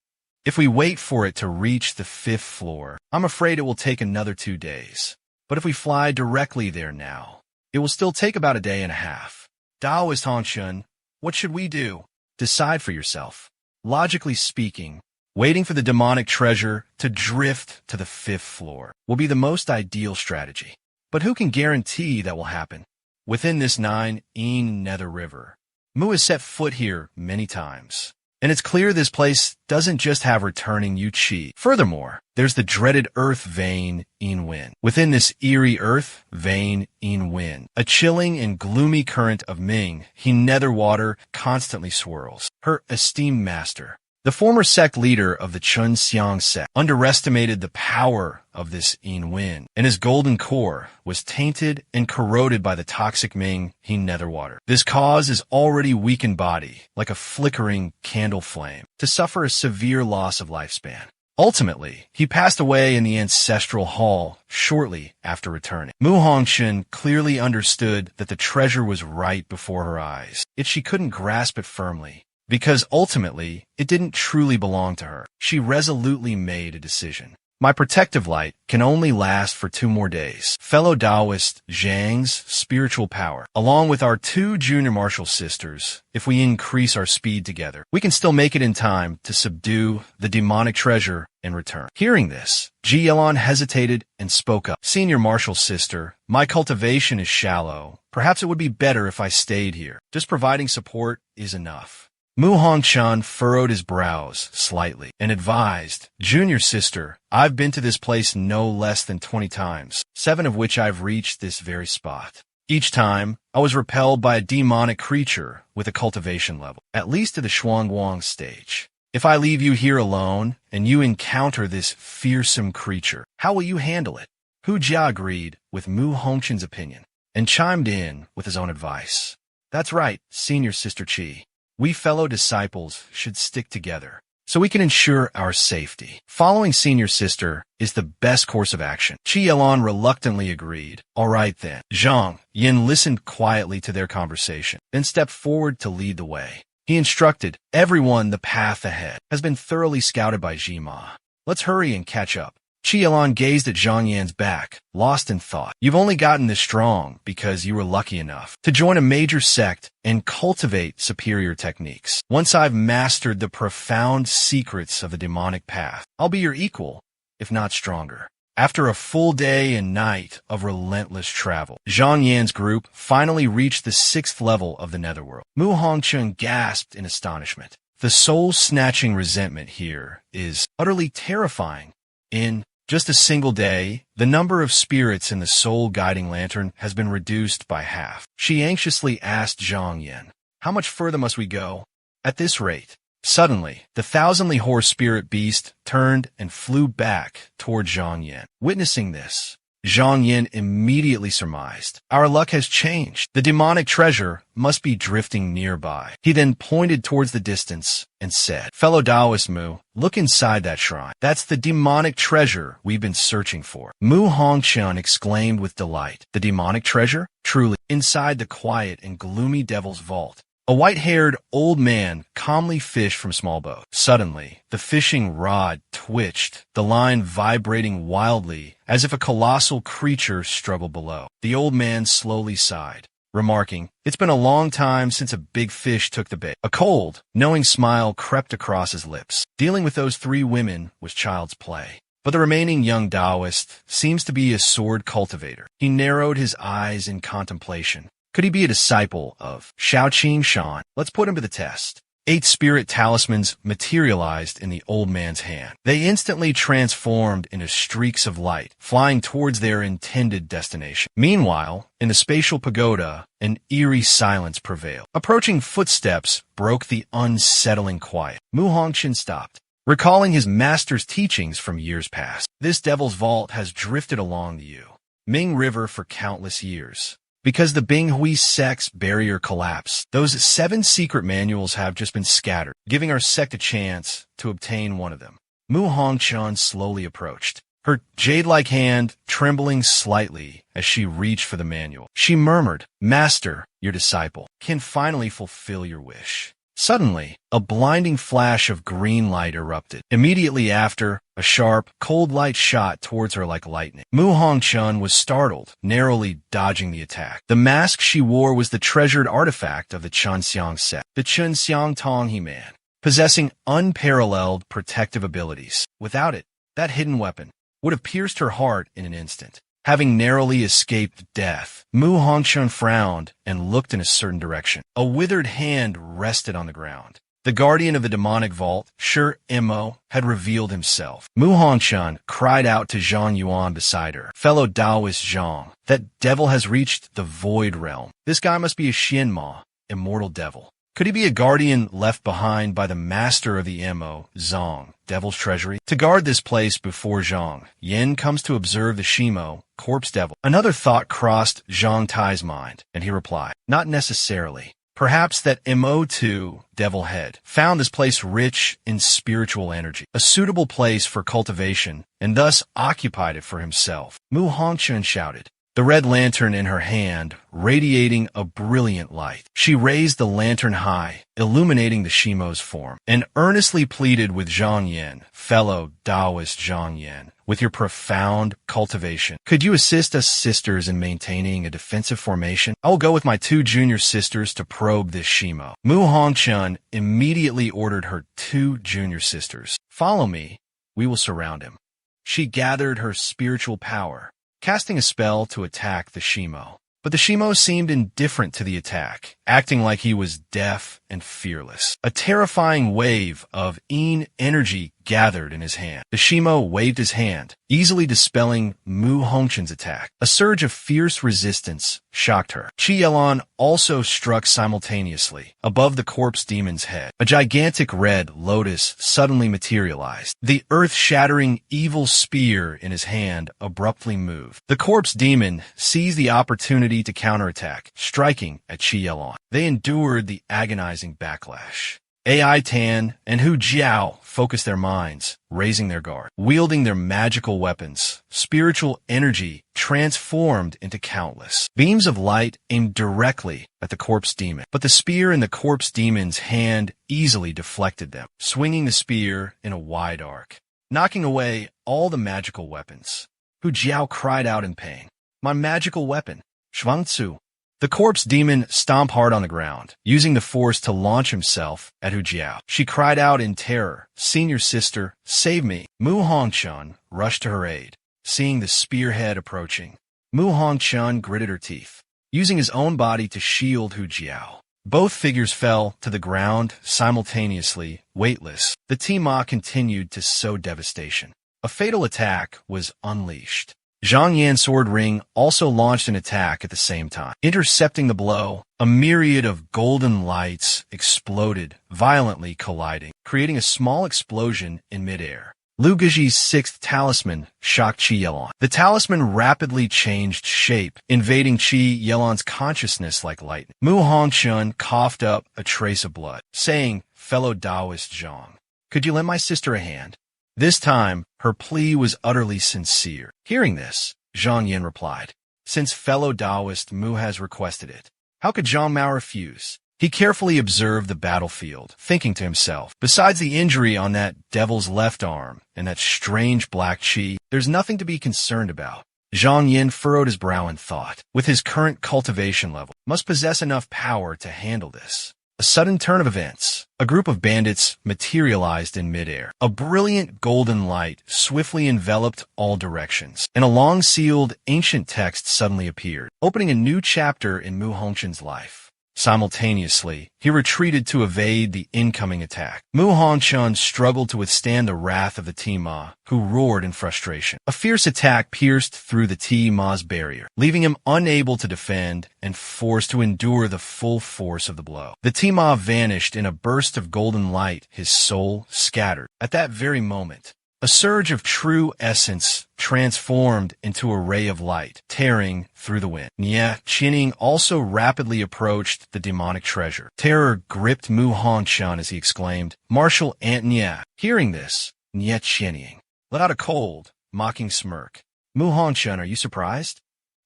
if we wait for it to reach the 5th floor, I'm afraid it will take another 2 days. But if we fly directly there now, it will still take about a day and a half. Taoist Hongchun, what should we do? Decide for yourself. Logically speaking, waiting for the demonic treasure to drift to the 5th floor will be the most ideal strategy. But who can guarantee that will happen? Within this 9 Nether River, Mu has set foot here many times. And it's clear this place doesn't just have returning Yu Qi. Furthermore, there's the dreaded earth vein Yin Wen. Within this eerie earth vein Yin Wen, a chilling and gloomy current of Ming, He nether water constantly swirls. Her esteemed master, the former sect leader of the Chun Xiang sect, underestimated the power of this Yin Wen, and his golden core was tainted and corroded by the toxic Ming He nether water. This cause his already weakened body, like a flickering candle flame, to suffer a severe loss of lifespan. Ultimately, he passed away in the ancestral hall shortly after returning. Mu Hongqun clearly understood that the treasure was right before her eyes, yet she couldn't grasp it firmly, because ultimately, it didn't truly belong to her. She resolutely made a decision. My protective light can only last for 2 more days. Fellow Taoist Zhang's spiritual power, along with our 2 junior martial sisters, if we increase our speed together, we can still make it in time to subdue the demonic treasure and return. Hearing this, Ji Yelon hesitated and spoke up. Senior martial sister, my cultivation is shallow. Perhaps it would be better if I stayed here. Just providing support is enough. Mu Hongqun furrowed his brows slightly and advised, Junior sister, I've been to this place no less than 20 times, 7 of which I've reached this very spot. Each time, I was repelled by a demonic creature with a cultivation level, at least to the Shuangguang stage. If I leave you here alone and you encounter this fearsome creature, how will you handle it? Hu Jia agreed with Mu Hongqun's opinion and chimed in with his own advice. That's right, Senior Sister Qi. We fellow disciples should stick together so we can ensure our safety. Following Senior Sister is the best course of action. Qi Yelon reluctantly agreed. All right then. Zhang Yin listened quietly to their conversation, then stepped forward to lead the way. He instructed, everyone the path ahead has been thoroughly scouted by Jima. Let's hurry and catch up. Qi Yelon gazed at Zhang Yan's back, lost in thought. You've only gotten this strong because you were lucky enough to join a major sect and cultivate superior techniques. Once I've mastered the profound secrets of the demonic path, I'll be your equal, if not stronger. After a full day and night of relentless travel, Zhang Yan's group finally reached the 6th level of the netherworld. Mu Hongqun gasped in astonishment. The soul-snatching resentment here is utterly terrifying. In just a single day, the number of spirits in the soul-guiding lantern has been reduced by half. She anxiously asked Zhang Yan, how much further must we go? At this rate, suddenly, the thousandly horse spirit beast turned and flew back toward Zhang Yan. Witnessing this, Zhang Yan immediately surmised, our luck has changed. The demonic treasure must be drifting nearby. He then pointed towards the distance and said, fellow Taoist Mu, look inside that shrine. That's the demonic treasure we've been searching for. Mu Hongqun exclaimed with delight. The demonic treasure? Truly, inside the quiet and gloomy devil's vault, a white-haired old man calmly fished from small boat. Suddenly, the fishing rod twitched, the line vibrating wildly as if a colossal creature struggled below. The old man slowly sighed, remarking, it's been a long time since a big fish took the bait. A cold, knowing smile crept across his lips. Dealing with those 3 women was child's play. But the remaining young Taoist seems to be a sword cultivator. He narrowed his eyes in contemplation. Could he be a disciple of Shaoqing Shan? Let's put him to the test. 8 spirit talismans materialized in the old man's hand. They instantly transformed into streaks of light, flying towards their intended destination. Meanwhile, in the spatial pagoda, an eerie silence prevailed. Approaching footsteps broke the unsettling quiet. Mu Hongqun stopped, recalling his master's teachings from years past. This devil's vault has drifted along the Ming River for countless years. Because the Binghui sect's barrier collapsed, those 7 secret manuals have just been scattered, giving our sect a chance to obtain one of them. Mu Hongqun slowly approached, her jade-like hand trembling slightly as she reached for the manual. She murmured, Master, your disciple, can finally fulfill your wish. Suddenly, a blinding flash of green light erupted. Immediately after, a sharp, cold light shot towards her like lightning. Mu Hongqun was startled, narrowly dodging the attack. The mask she wore was the treasured artifact of the Chunxiang sect, the Chunxiang Tonghe Man, possessing unparalleled protective abilities. Without it, that hidden weapon would have pierced her heart in an instant. Having narrowly escaped death, Mu Hongqun frowned and looked in a certain direction. A withered hand rested on the ground. The guardian of the demonic vault, Shi Mo, had revealed himself. Mu Hongchun cried out to Zhang Yuan beside her. Fellow Taoist Zhang, that devil has reached the void realm. This guy must be a Xianma, immortal devil. Could he be a guardian left behind by the master of the Mo, Zhang, devil's treasury? To guard this place before Zhang, Yin comes to observe the Shimo, corpse devil. Another thought crossed Zhang Tai's mind, and he replied, not necessarily. Perhaps that Mo2, devil head, found this place rich in spiritual energy, a suitable place for cultivation, and thus occupied it for himself. Mu Hongchun shouted, the red lantern in her hand radiating a brilliant light. She raised the lantern high, illuminating the Shimo's form, and earnestly pleaded with Zhang Yin, fellow Taoist Zhang Yin, with your profound cultivation. Could you assist us sisters in maintaining a defensive formation? I will go with my 2 junior sisters to probe this Shimo. Mu Hongchun immediately ordered her 2 junior sisters. Follow me. We will surround him. She gathered her spiritual power, casting a spell to attack the Shimo. But the Shimo seemed indifferent to the attack, acting like he was deaf and fearless. A terrifying wave of Yin energy gathered in his hand. The Shimo waved his hand, easily dispelling Mu Hongchun's attack. A surge of fierce resistance shocked her. Qi Yelan also struck simultaneously, above the corpse demon's head. A gigantic red lotus suddenly materialized. The earth-shattering evil spear in his hand abruptly moved. The corpse demon seized the opportunity to counterattack, striking at Qi Yelan. They endured the agonizing backlash. Ai Tan and Hu Jiao focused their minds, raising their guard. Wielding their magical weapons, spiritual energy transformed into countless beams of light aimed directly at the corpse demon. But the spear in the corpse demon's hand easily deflected them, swinging the spear in a wide arc, knocking away all the magical weapons. Hu Jiao cried out in pain. My magical weapon, Shuangzu. The corpse demon stomped hard on the ground, using the force to launch himself at Hu Jiao. She cried out in terror, Senior sister, save me. Mu Hongchun rushed to her aid, seeing the spearhead approaching. Mu Hongchun gritted her teeth, using his own body to shield Hu Jiao. Both figures fell to the ground simultaneously, weightless. The Tima continued to sow devastation. A fatal attack was unleashed. Zhang Yan's sword ring also launched an attack at the same time. Intercepting the blow, a myriad of golden lights exploded, violently colliding, creating a small explosion in midair. Lu Geji's 6th talisman shocked Qi Yelan. The talisman rapidly changed shape, invading Qi Yelan's consciousness like lightning. Mu Hongchun coughed up a trace of blood, saying, fellow Taoist Zhang, could you lend my sister a hand? This time, her plea was utterly sincere. Hearing this, Zhang Yin replied, since fellow Taoist Mu has requested it, how could Zhang Mao refuse? He carefully observed the battlefield, thinking to himself, besides the injury on that devil's left arm and that strange black chi, there's nothing to be concerned about. Zhang Yin furrowed his brow in thought. With his current cultivation level, must possess enough power to handle this. A sudden turn of events. A group of bandits materialized in midair. A brilliant golden light swiftly enveloped all directions, and a long-sealed ancient text suddenly appeared, opening a new chapter in Mu Hongchun's life. Simultaneously, he retreated to evade the incoming attack. Mu Hongchun struggled to withstand the wrath of the Tima, who roared in frustration. A fierce attack pierced through the Tima's barrier, leaving him unable to defend and forced to endure the full force of the blow. The Tima vanished in a burst of golden light, his soul scattered. At that very moment, a surge of true essence transformed into a ray of light, tearing through the wind. Nye Qining also rapidly approached the demonic treasure. Terror gripped Mu Hongchun as he exclaimed, Martial Ant Nye. Hearing this, Nye Qining let out a cold, mocking smirk. Mu Hongchun, are you surprised?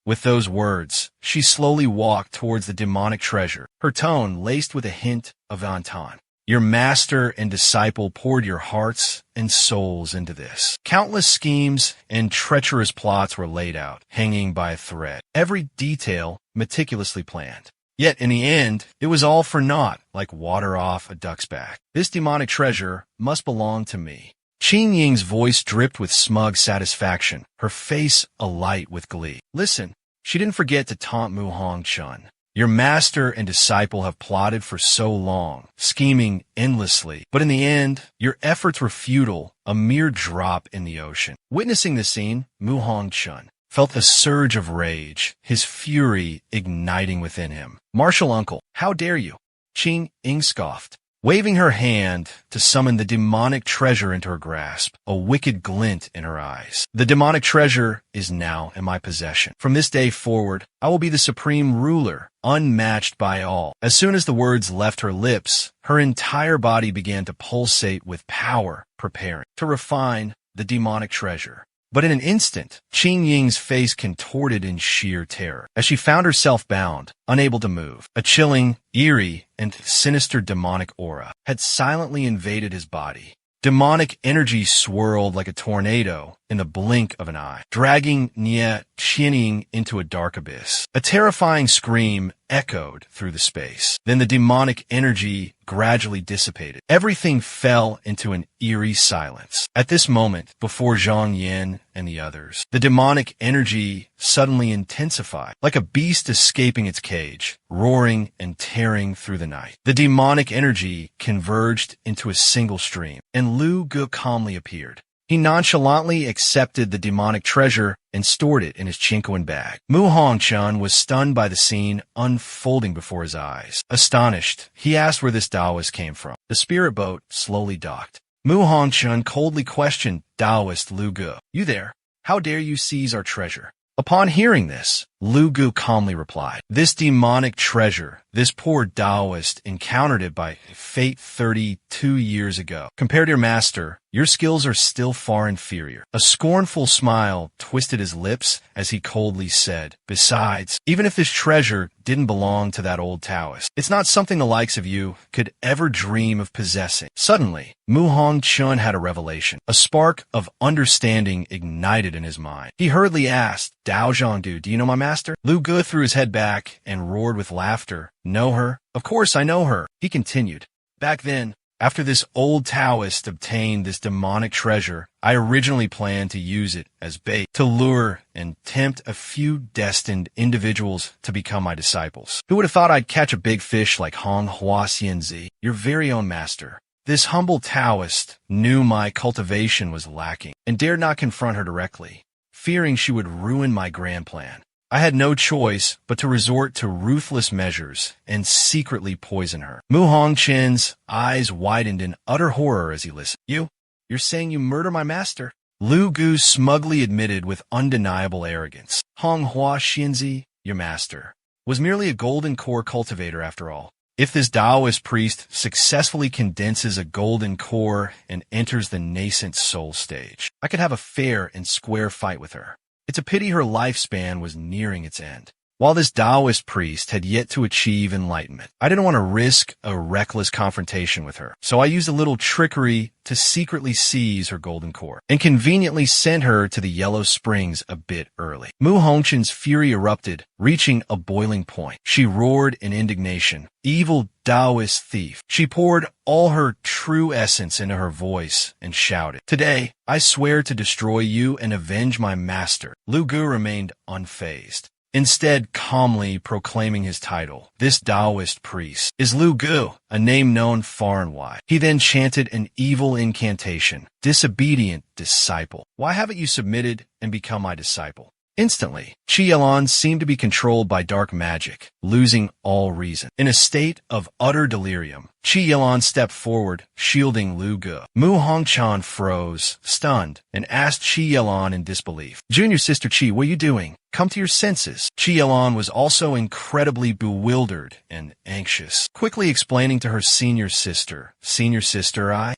With those words, she slowly walked towards the demonic treasure, her tone laced with a hint of Anton. Your master and disciple poured your hearts and souls into this. Countless schemes and treacherous plots were laid out, hanging by a thread, every detail meticulously planned. Yet in the end, it was all for naught, like water off a duck's back. This demonic treasure must belong to me. Qin Ying's voice dripped with smug satisfaction, her face alight with glee. Listen, she didn't forget to taunt Mu Hongchun. Your master and disciple have plotted for so long, scheming endlessly, but in the end, your efforts were futile, a mere drop in the ocean. Witnessing the scene, Mu Hongchun felt a surge of rage, his fury igniting within him. "Martial uncle, how dare you?" Qing Ying scoffed, waving her hand to summon the demonic treasure into her grasp, a wicked glint in her eyes. "The demonic treasure is now in my possession. From this day forward, I will be the supreme ruler, unmatched by all." As soon as the words left her lips, her entire body began to pulsate with power, preparing to refine the demonic treasure. But in an instant, Qing Ying's face contorted in sheer terror as she found herself bound, unable to move. A chilling, eerie, and sinister demonic aura had silently invaded his body. Demonic energy swirled like a tornado in the blink of an eye, dragging Nie Qianying into a dark abyss. A terrifying scream echoed through the space. Then the demonic energy gradually dissipated. Everything fell into an eerie silence. At this moment, before Zhang Yan and the others, the demonic energy suddenly intensified, like a beast escaping its cage, roaring and tearing through the night. The demonic energy converged into a single stream, and Lu Ge calmly appeared. He nonchalantly accepted the demonic treasure and stored it in his Chinquan bag. Mu Hongchun was stunned by the scene unfolding before his eyes. Astonished, he asked where this Taoist came from. The spirit boat slowly docked. Mu Hongchun coldly questioned Taoist Lu Ge. "You there? How dare you seize our treasure?" Upon hearing this, Lu Ge calmly replied, "This demonic treasure, this poor Taoist encountered it by fate 32 years ago. Compared to your master, your skills are still far inferior." A scornful smile twisted his lips as he coldly said, "Besides, even if this treasure didn't belong to that old Taoist, it's not something the likes of you could ever dream of possessing." Suddenly, Mu Hongchun had a revelation. A spark of understanding ignited in his mind. He hurriedly asked, "Dao Zhangdu, do you know my master?" Lu Ge threw his head back and roared with laughter. "Know her? Of course I know her." He continued, "Back then, after this old Taoist obtained this demonic treasure, I originally planned to use it as bait to lure and tempt a few destined individuals to become my disciples. Who would have thought I'd catch a big fish like MANHWA Xianzi, your very own master? This humble Taoist knew my cultivation was lacking and dared not confront her directly, fearing she would ruin my grand plan. I had no choice but to resort to ruthless measures and secretly poison her." Mu Hongchun's eyes widened in utter horror as he listened. You're saying you murder my master?" Lu Ge smugly admitted with undeniable arrogance. "Honghua Xianzi, your master, was merely a golden core cultivator after all. If this Taoist priest successfully condenses a golden core and enters the nascent soul stage, I could have a fair and square fight with her. It's a pity her lifespan was nearing its end. While this Taoist priest had yet to achieve enlightenment, I didn't want to risk a reckless confrontation with her, so I used a little trickery to secretly seize her golden core and conveniently sent her to the Yellow Springs a bit early." Mu Hongchun's fury erupted, reaching a boiling point. She roared in indignation. "Evil Taoist thief!" She poured all her true essence into her voice and shouted, "Today, I swear to destroy you and avenge my master." Lu Ge remained unfazed, instead calmly proclaiming his title. "This Taoist priest is Lu Ge, a name known far and wide." He then chanted an evil incantation. "Disobedient disciple, why haven't you submitted and become my disciple?" Instantly, Qi Yelan seemed to be controlled by dark magic, losing all reason. In a state of utter delirium, Qi Yelan stepped forward, shielding Lu Ge. Mu Hongchun froze, stunned, and asked Qi Yelan in disbelief, "Junior sister Qi, what are you doing? Come to your senses." Qi Yelan was also incredibly bewildered and anxious, quickly explaining to her senior sister,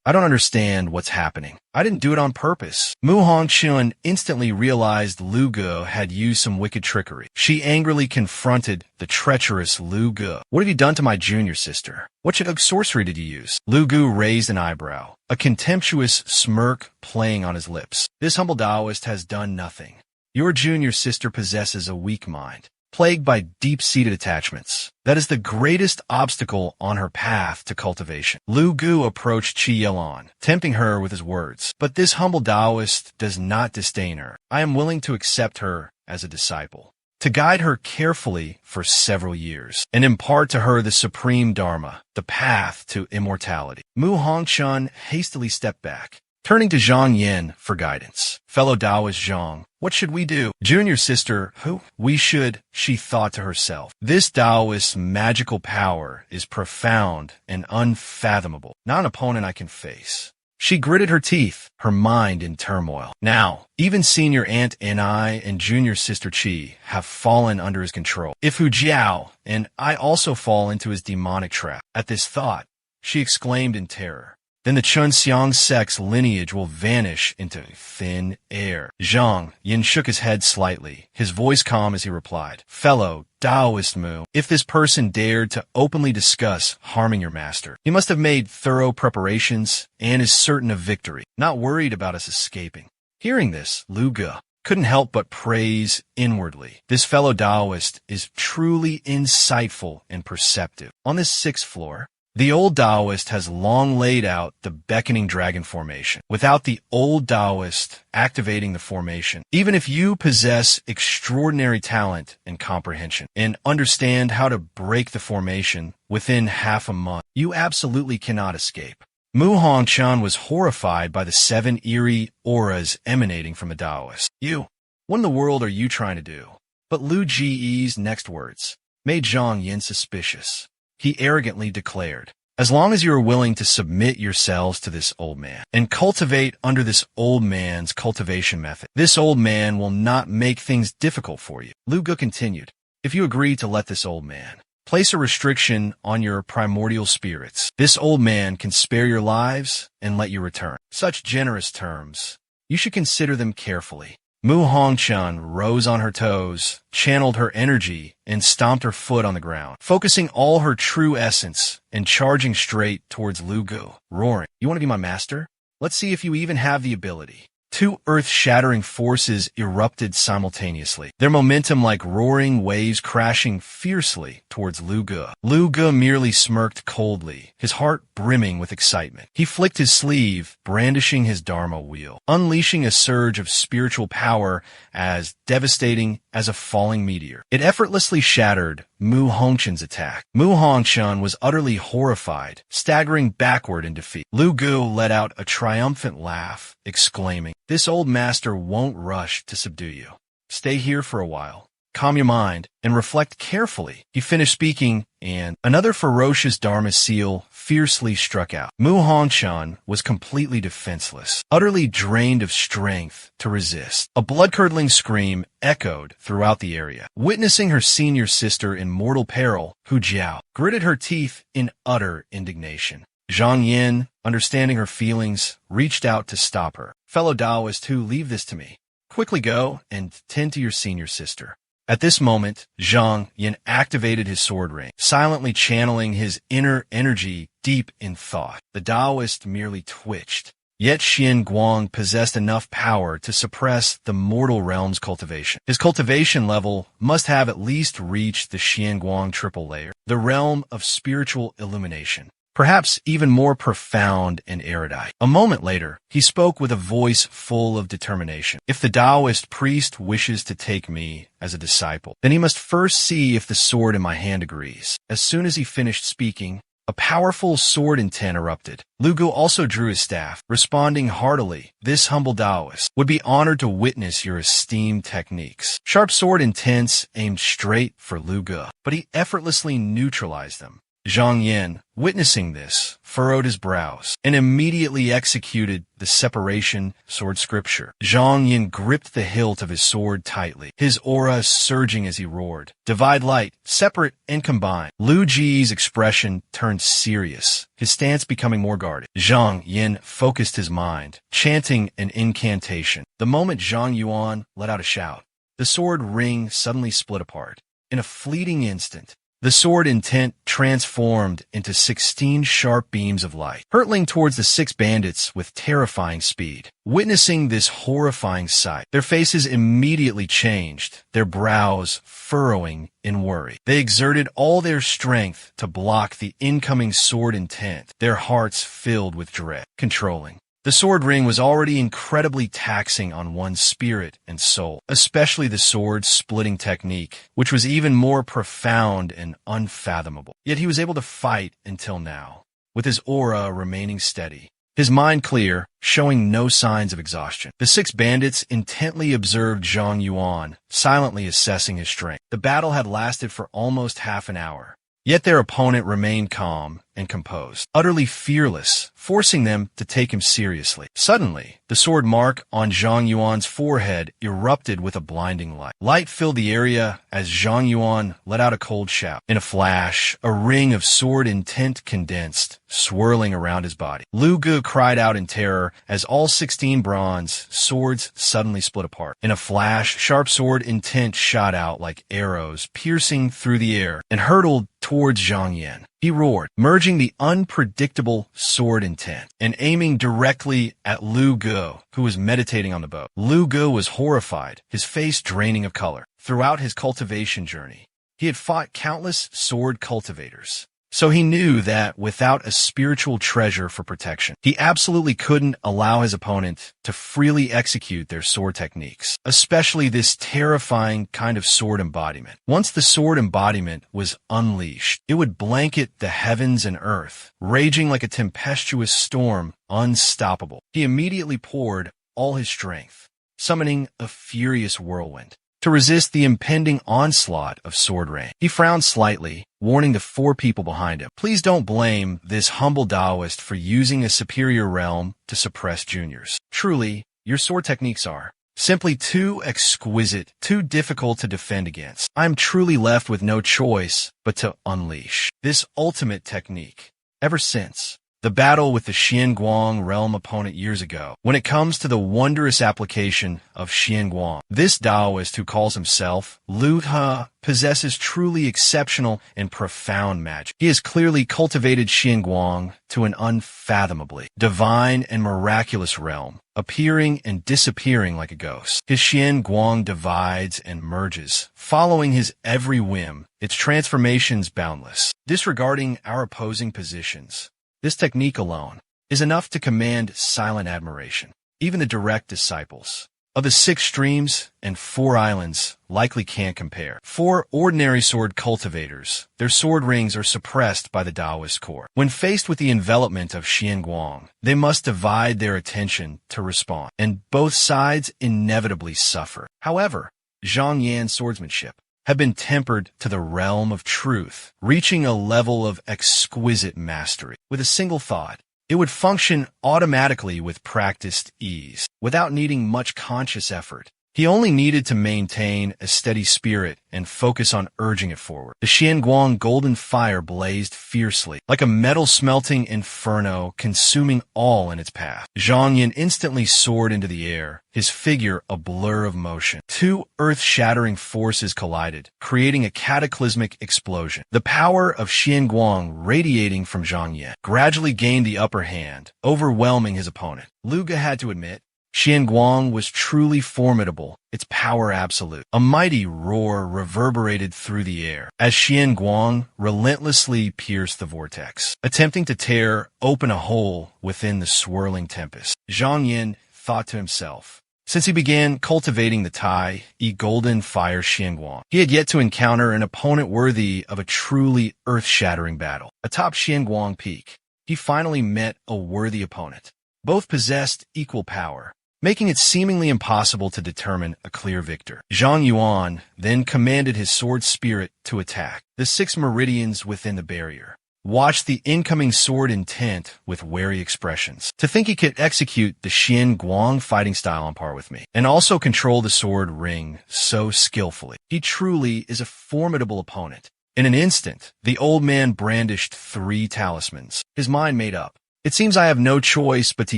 I don't understand what's happening. I didn't do it on purpose." Mu Hongchun instantly realized Lu Ge had used some wicked trickery. She angrily confronted the treacherous Lu Ge. "What have you done to my junior sister? What sorcery did you use?" Lu Ge raised an eyebrow, a contemptuous smirk playing on his lips. "This humble Taoist has done nothing. Your junior sister possesses a weak mind, plagued by deep-seated attachments. That is the greatest obstacle on her path to cultivation." Lu Ge approached Qi Yelan, tempting her with his words. "But this humble Taoist does not disdain her. I am willing to accept her as a disciple. to guide her carefully for several years, and impart to her the supreme Dharma, the path to immortality. Mu Hongchun hastily stepped back, turning to Zhang Yin for guidance. Fellow Taoist Zhang, what should we do? Junior sister, who? We should, she thought to herself. This Taoist's magical power is profound and unfathomable, not an opponent I can face. She gritted her teeth, her mind in turmoil. Now, even senior aunt Ni and junior sister Qi have fallen under his control. If Hu Jiao and I also fall into his demonic trap. At this thought, she exclaimed in terror. Then the Chunxiang sect's lineage will vanish into thin air. Zhang Yin shook his head slightly, his voice calm as he replied, Fellow Taoist Mu, if this person dared to openly discuss harming your master, he must have made thorough preparations and is certain of victory, not worried about us escaping. Hearing this, Lu Ge couldn't help but praise inwardly. This fellow Taoist is truly insightful and perceptive. On this 6th floor, the old Taoist has long laid out the beckoning dragon formation. Without the old Taoist activating the formation, even if you possess extraordinary talent and comprehension and understand how to break the formation within half a month, you absolutely cannot escape. Mu Hongchun was horrified by the 7 eerie auras emanating from a Taoist. You, what in the world are you trying to do? But Lu Ji's next words made Zhang Yin suspicious. He arrogantly declared, as long as you are willing to submit yourselves to this old man and cultivate under this old man's cultivation method, this old man will not make things difficult for you. Lu Ge continued, if you agree to let this old man place a restriction on your primordial spirits, this old man can spare your lives and let you return. Such generous terms, you should consider them carefully. Mu Hongchun rose on her toes, channeled her energy, and stomped her foot on the ground, focusing all her true essence and charging straight towards Lu Ge, roaring, You want to be my master? Let's see if you even have the ability. 2 earth-shattering forces erupted simultaneously, their momentum like roaring waves crashing fiercely towards Lu Ge. Lu Ge merely smirked coldly, his heart brimming with excitement. He flicked his sleeve, brandishing his Dharma wheel, unleashing a surge of spiritual power as devastating as a falling meteor. It effortlessly shattered Mu Hongchun's attack. Mu Hongchun was utterly horrified, staggering backward in defeat. Lu Ge let out a triumphant laugh, exclaiming, This old master won't rush to subdue you. Stay here for a while. Calm your mind and reflect carefully. He finished speaking, and another ferocious Dharma seal fiercely struck out. Mu Hongchun was completely defenseless, utterly drained of strength to resist. A blood-curdling scream echoed throughout the area. Witnessing her senior sister in mortal peril, Hu Jiao gritted her teeth in utter indignation. Zhang Yin, understanding her feelings, reached out to stop her. Fellow Taoist Hu, leave this to me. Quickly go and tend to your senior sister. At this moment, Zhang Yin activated his sword ring, silently channeling his inner energy deep in thought. The Taoist merely twitched. Yet Xian Guang possessed enough power to suppress the mortal realm's cultivation. His cultivation level must have at least reached the Xian Guang triple layer, the realm of spiritual illumination, perhaps even more profound and erudite. A moment later, he spoke with a voice full of determination. If the Taoist priest wishes to take me as a disciple, then he must first see if the sword in my hand agrees. As soon as he finished speaking, a powerful sword intent erupted. Lu Ge also drew his staff, responding heartily, This humble Taoist would be honored to witness your esteemed techniques. Sharp sword intents aimed straight for Lu Ge, but he effortlessly neutralized them. Zhang Yin, witnessing this, furrowed his brows and immediately executed the separation sword scripture. Zhang Yin gripped the hilt of his sword tightly, his aura surging as he roared. Divide light, separate and combine. Lu Ji's expression turned serious, his stance becoming more guarded. Zhang Yin focused his mind, chanting an incantation. The moment Zhang Yuan let out a shout, the sword ring suddenly split apart. In a fleeting instant, the sword intent transformed into 16 sharp beams of light, hurtling towards the 6 bandits with terrifying speed. Witnessing this horrifying sight, their faces immediately changed, their brows furrowing in worry. They exerted all their strength to block the incoming sword intent, their hearts filled with dread. Controlling The sword ring was already incredibly taxing on one's spirit and soul, especially the sword-splitting technique, which was even more profound and unfathomable. Yet he was able to fight until now, with his aura remaining steady, his mind clear, showing no signs of exhaustion. The six bandits intently observed Zhang Yuan, silently assessing his strength. The battle had lasted for almost half an hour, yet their opponent remained calm and composed, utterly fearless, forcing them to take him seriously. Suddenly, the sword mark on Zhang Yuan's forehead erupted with a blinding light. Light filled the area as Zhang Yuan let out a cold shout. In a flash, a ring of sword intent condensed, swirling around his body. Lu Ge cried out in terror as all 16 bronze swords suddenly split apart. In a flash, sharp sword intent shot out like arrows, piercing through the air, and hurtled towards Zhang Yan. He roared, merging the unpredictable sword intent and aiming directly at Lu Ge, who was meditating on the bow. Lu Ge was horrified, his face draining of color. Throughout his cultivation journey, he had fought countless sword cultivators, so he knew that without a spiritual treasure for protection, he absolutely couldn't allow his opponent to freely execute their sword techniques, especially this terrifying kind of sword embodiment. Once the sword embodiment was unleashed, it would blanket the heavens and earth, raging like a tempestuous storm, unstoppable. He immediately poured all his strength, summoning a furious whirlwind to resist the impending onslaught of sword rain. He frowned slightly, warning the 4 people behind him. Please don't blame this humble Taoist for using a superior realm to suppress juniors. Truly, your sword techniques are simply too exquisite, too difficult to defend against. I am truly left with no choice but to unleash this ultimate technique. Ever since the battle with the Xianguang realm opponent years ago, when it comes to the wondrous application of Xianguang, this Taoist who calls himself Lu He possesses truly exceptional and profound magic. He has clearly cultivated Xianguang to an unfathomably divine and miraculous realm, appearing and disappearing like a ghost. His Xianguang divides and merges, following his every whim, its transformations boundless. Disregarding our opposing positions, this technique alone is enough to command silent admiration. Even the direct disciples of the 6 streams and 4 islands likely can't compare. 4 ordinary sword cultivators, their sword rings are suppressed by the Taoist core. When faced with the envelopment of Xianguang, they must divide their attention to respond, and both sides inevitably suffer. However, Zhang Yan's swordsmanship have been tempered to the realm of truth, reaching a level of exquisite mastery. With a single thought, it would function automatically with practiced ease, without needing much conscious effort. He only needed to maintain a steady spirit and focus on urging it forward. The Xianguang golden fire blazed fiercely, like a metal-smelting inferno consuming all in its path. Zhang Yan instantly soared into the air, his figure a blur of motion. 2 earth-shattering forces collided, creating a cataclysmic explosion. The power of Xianguang radiating from Zhang Yan gradually gained the upper hand, overwhelming his opponent. Lu Ge had to admit, Xianguang was truly formidable, its power absolute. A mighty roar reverberated through the air as Xianguang relentlessly pierced the vortex, attempting to tear open a hole within the swirling tempest. Zhang Yan thought to himself, since he began cultivating the Tai golden fire Xianguang, he had yet to encounter an opponent worthy of a truly earth-shattering battle. Atop Xianguang Peak, he finally met a worthy opponent. Both possessed equal power, making it seemingly impossible to determine a clear victor. Zhang Yuan then commanded his sword spirit to attack the 6 meridians within the barrier, watched the incoming sword intent with wary expressions. To think he could execute the Xianguang fighting style on par with me, and also control the sword ring so skillfully. He truly is a formidable opponent. In an instant, the old man brandished 3 talismans, his mind made up. It seems I have no choice but to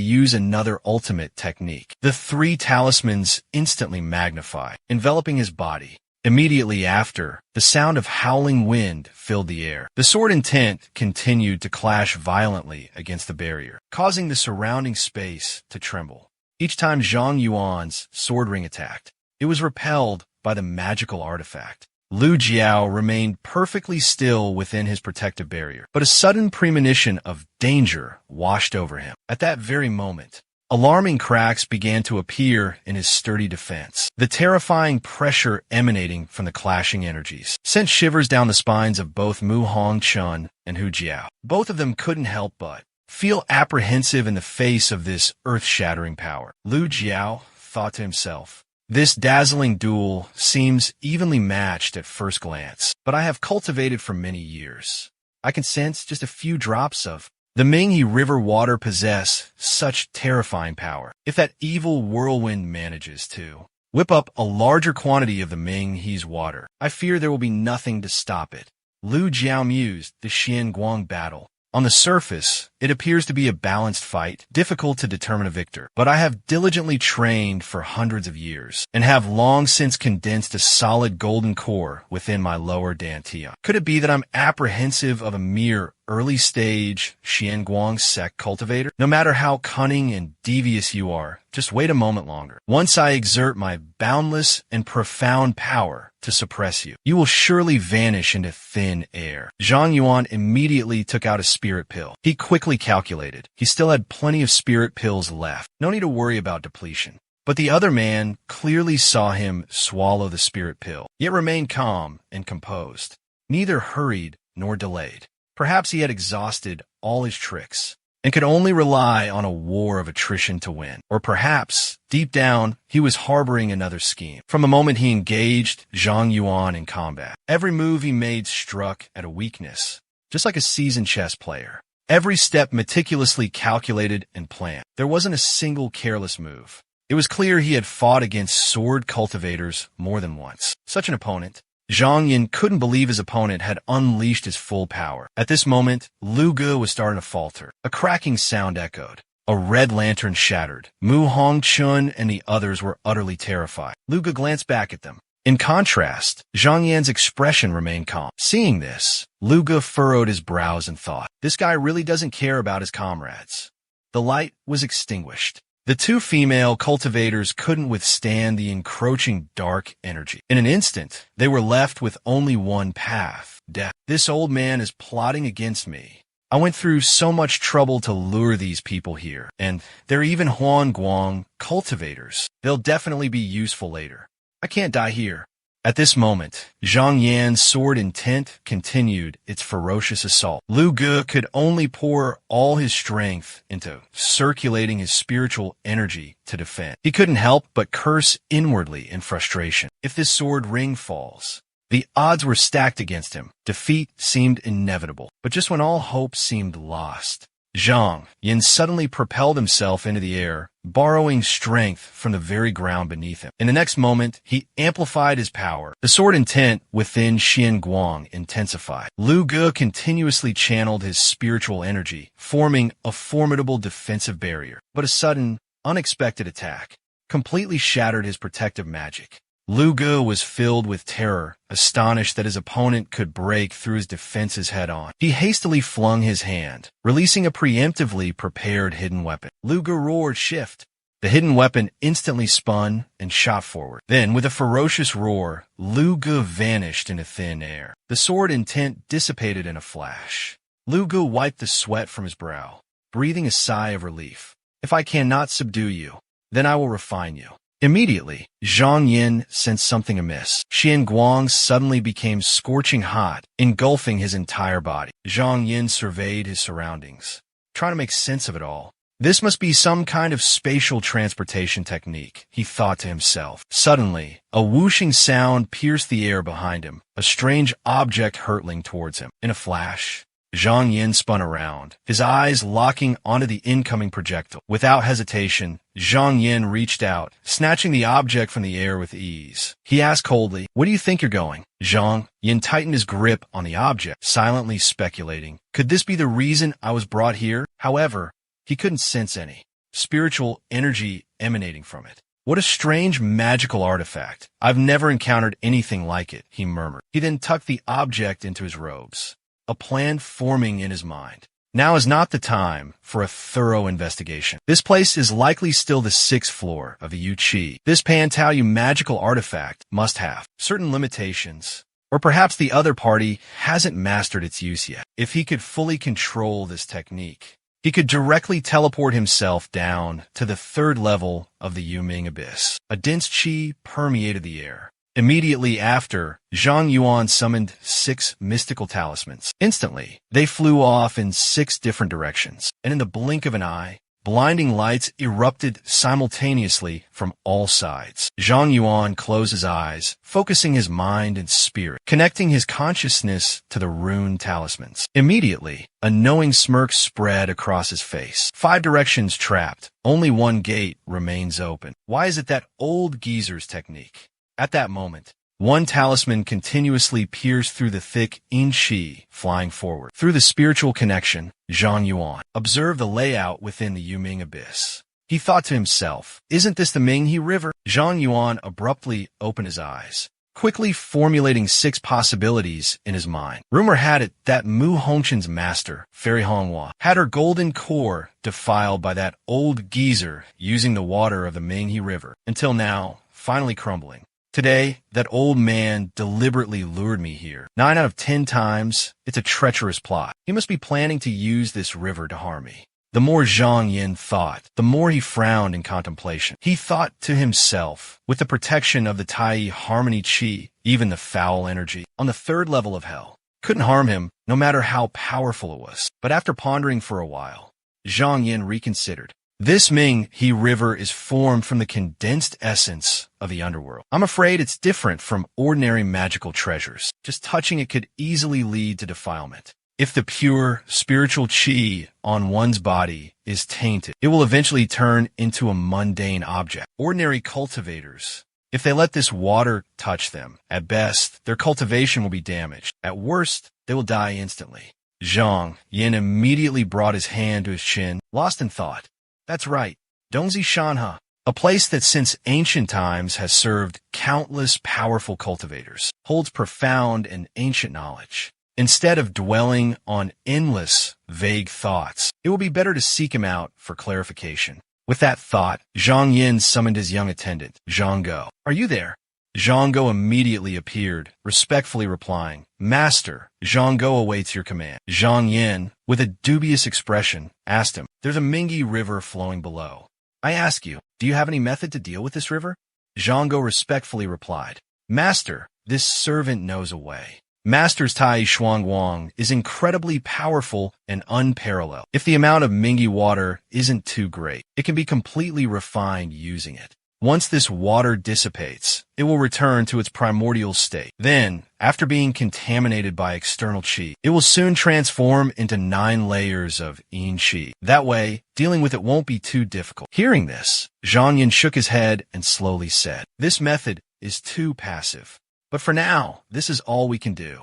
use another ultimate technique. The 3 talismans instantly magnify, enveloping his body. Immediately after, the sound of howling wind filled the air. The sword intent continued to clash violently against the barrier, causing the surrounding space to tremble. Each time Zhang Yuan's sword ring attacked, it was repelled by the magical artifact. Lu Jiao remained perfectly still within his protective barrier, but a sudden premonition of danger washed over him. At that very moment, Alarming cracks began to appear in his sturdy defense. The terrifying pressure emanating from the clashing energies sent shivers down the spines of both Mu Hongchun and Hu Jiao. Both of them couldn't help but feel apprehensive in the face of this earth-shattering power. Lu Jiao thought to himself, "This dazzling duel seems evenly matched at first glance, but I have cultivated for many years. I can sense just a few drops of the Minghe River water possess such terrifying power. If that evil whirlwind manages to whip up a larger quantity of the Minghe's water, I fear there will be nothing to stop it." Lu Jiao mused. The Xian-Guang battle. On the surface, it appears to be a balanced fight, difficult to determine a victor. But I have diligently trained for hundreds of years, and have long since condensed a solid golden core within my lower dantian. Could it be that I'm apprehensive of a mere early-stage Xian-Guang sect cultivator? No matter how cunning and devious you are, just wait a moment longer. Once I exert my boundless and profound power to suppress you, you will surely vanish into thin air. Zhang Yuan immediately took out a spirit pill. He quickly calculated. He still had plenty of spirit pills left. No need to worry about depletion. But the other man clearly saw him swallow the spirit pill, yet remained calm and composed, neither hurried nor delayed. Perhaps he had exhausted all his tricks and could only rely on a war of attrition to win. Or perhaps, deep down, he was harboring another scheme. From the moment he engaged Zhang Yuan in combat, every move he made struck at a weakness, just like a seasoned chess player. Every step meticulously calculated and planned. There wasn't a single careless move. It was clear he had fought against sword cultivators more than once. Such an opponent, Zhang Yin couldn't believe his opponent had unleashed his full power. At this moment, Lu Ge was starting to falter. A cracking sound echoed. A red lantern shattered. Mu Hongchun and the others were utterly terrified. Lu Ge glanced back at them. In contrast, Zhang Yan's expression remained calm. Seeing this, Lu Ge furrowed his brows and thought, "This guy really doesn't care about his comrades." The light was extinguished. The two female cultivators couldn't withstand the encroaching dark energy. In an instant, they were left with only one path: death. This old man is plotting against me. I went through so much trouble to lure these people here, and they're even Huan-Guang cultivators. They'll definitely be useful later. I can't die here. At this moment, Zhang Yan's sword intent continued its ferocious assault. Lu Ge could only pour all his strength into circulating his spiritual energy to defend. He couldn't help but curse inwardly in frustration. If this sword ring falls, the odds were stacked against him. Defeat seemed inevitable. But just when all hope seemed lost, Zhang Yin suddenly propelled himself into the air, borrowing strength from the very ground beneath him. In the next moment, he amplified his power. The sword intent within Xian-Guang intensified. Lu Ge continuously channeled his spiritual energy, forming a formidable defensive barrier. But a sudden, unexpected attack completely shattered his protective magic. Lu Ge was filled with terror, astonished that his opponent could break through his defenses head-on. He hastily flung his hand, releasing a preemptively prepared hidden weapon. Lu Ge roared, "Shift!" The hidden weapon instantly spun and shot forward. Then, with a ferocious roar, Lu Ge vanished into thin air. The sword intent dissipated in a flash. Lu Ge wiped the sweat from his brow, breathing a sigh of relief. "If I cannot subdue you, then I will refine you." Immediately, Zhang Yin sensed something amiss. Xian-Guang suddenly became scorching hot, engulfing his entire body. Zhang Yin surveyed his surroundings, trying to make sense of it all. This must be some kind of spatial transportation technique, he thought to himself. Suddenly, a whooshing sound pierced the air behind him, a strange object hurtling towards him. In a flash, Zhang Yin spun around, his eyes locking onto the incoming projectile. Without hesitation, Zhang Yin reached out, snatching the object from the air with ease. He asked coldly, "Where do you think you're going?" Zhang Yin tightened his grip on the object, silently speculating, could this be the reason I was brought here? However, he couldn't sense any spiritual energy emanating from it. "What a strange magical artifact. I've never encountered anything like it," he murmured. He then tucked the object into his robes, a plan forming in his mind. Now is not the time for a thorough investigation. This place is likely still the 6th floor of the Yuqi. This Pantao magical artifact must have certain limitations, or perhaps the other party hasn't mastered its use yet. If he could fully control this technique, He could directly teleport himself down to the third level of the Yuming abyss. A dense qi permeated the air. Immediately after, Zhang Yuan summoned 6 mystical talismans. Instantly, they flew off in 6 different directions, and in the blink of an eye, blinding lights erupted simultaneously from all sides. Zhang Yuan closed his eyes, focusing his mind and spirit, connecting his consciousness to the rune talismans. Immediately, a knowing smirk spread across his face. 5 directions trapped. Only one gate remains open. Why is it that old geezer's technique? At that moment, one talisman continuously pierced through the thick yin-qi, flying forward. Through the spiritual connection, Zhang Yuan observed the layout within the Yuming abyss. He thought to himself, isn't this the Minghe River? Zhang Yuan abruptly opened his eyes, quickly formulating 6 possibilities in his mind. Rumor had it that Mu Hongqin's master, Fairy Hongwa, had her golden core defiled by that old geezer using the water of the Minghe River, until now, finally crumbling. Today, that old man deliberately lured me here. 9 out of 10 times, it's a treacherous plot. He must be planning to use this river to harm me. The more Zhang Yin thought, the more he frowned in contemplation. He thought to himself, with the protection of the Tai Harmony Qi, even the foul energy on the 3rd level of hell couldn't harm him, no matter how powerful it was. But after pondering for a while, Zhang Yin reconsidered. This Minghe River is formed from the condensed essence of the underworld. I'm afraid it's different from ordinary magical treasures. Just touching it could easily lead to defilement. If the pure spiritual qi on one's body is tainted, it will eventually turn into a mundane object. Ordinary cultivators, if they let this water touch them, at best, their cultivation will be damaged. At worst, they will die instantly. Zhang Yin immediately brought his hand to his chin, lost in thought. That's right, Dongzi Shanha, a place that since ancient times has served countless powerful cultivators, holds profound and ancient knowledge. Instead of dwelling on endless, vague thoughts, it will be better to seek him out for clarification. With that thought, Zhang Yin summoned his young attendant, Zhang Go. Are you there? Zhang Go immediately appeared, respectfully replying, Master, Zhang Go awaits your command. Zhang Yin, with a dubious expression, asked him, There's a Minghe River flowing below. I ask you, do you have any method to deal with this river? Zhang Go respectfully replied, Master, this servant knows a way. Master's Tai Shuangguang is incredibly powerful and unparalleled. If the amount of Minghe water isn't too great, it can be completely refined using it. Once this water dissipates, it will return to its primordial state. Then, after being contaminated by external qi, it will soon transform into 9 layers of yin qi. That way, dealing with it won't be too difficult. Hearing this, Zhang Yin shook his head and slowly said, This method is too passive. But for now, this is all we can do.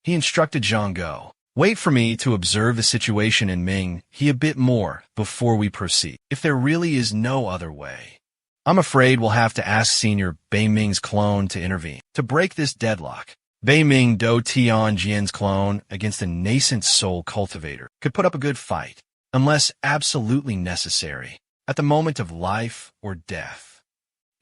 He instructed Zhang Go, Wait for me to observe the situation in Minghe a bit more before we proceed. If there really is no other way, I'm afraid we'll have to ask Senior Bei Ming's clone to intervene. To break this deadlock, Bei Ming Do Tianjian's clone against a nascent soul cultivator could put up a good fight, unless absolutely necessary, at the moment of life or death.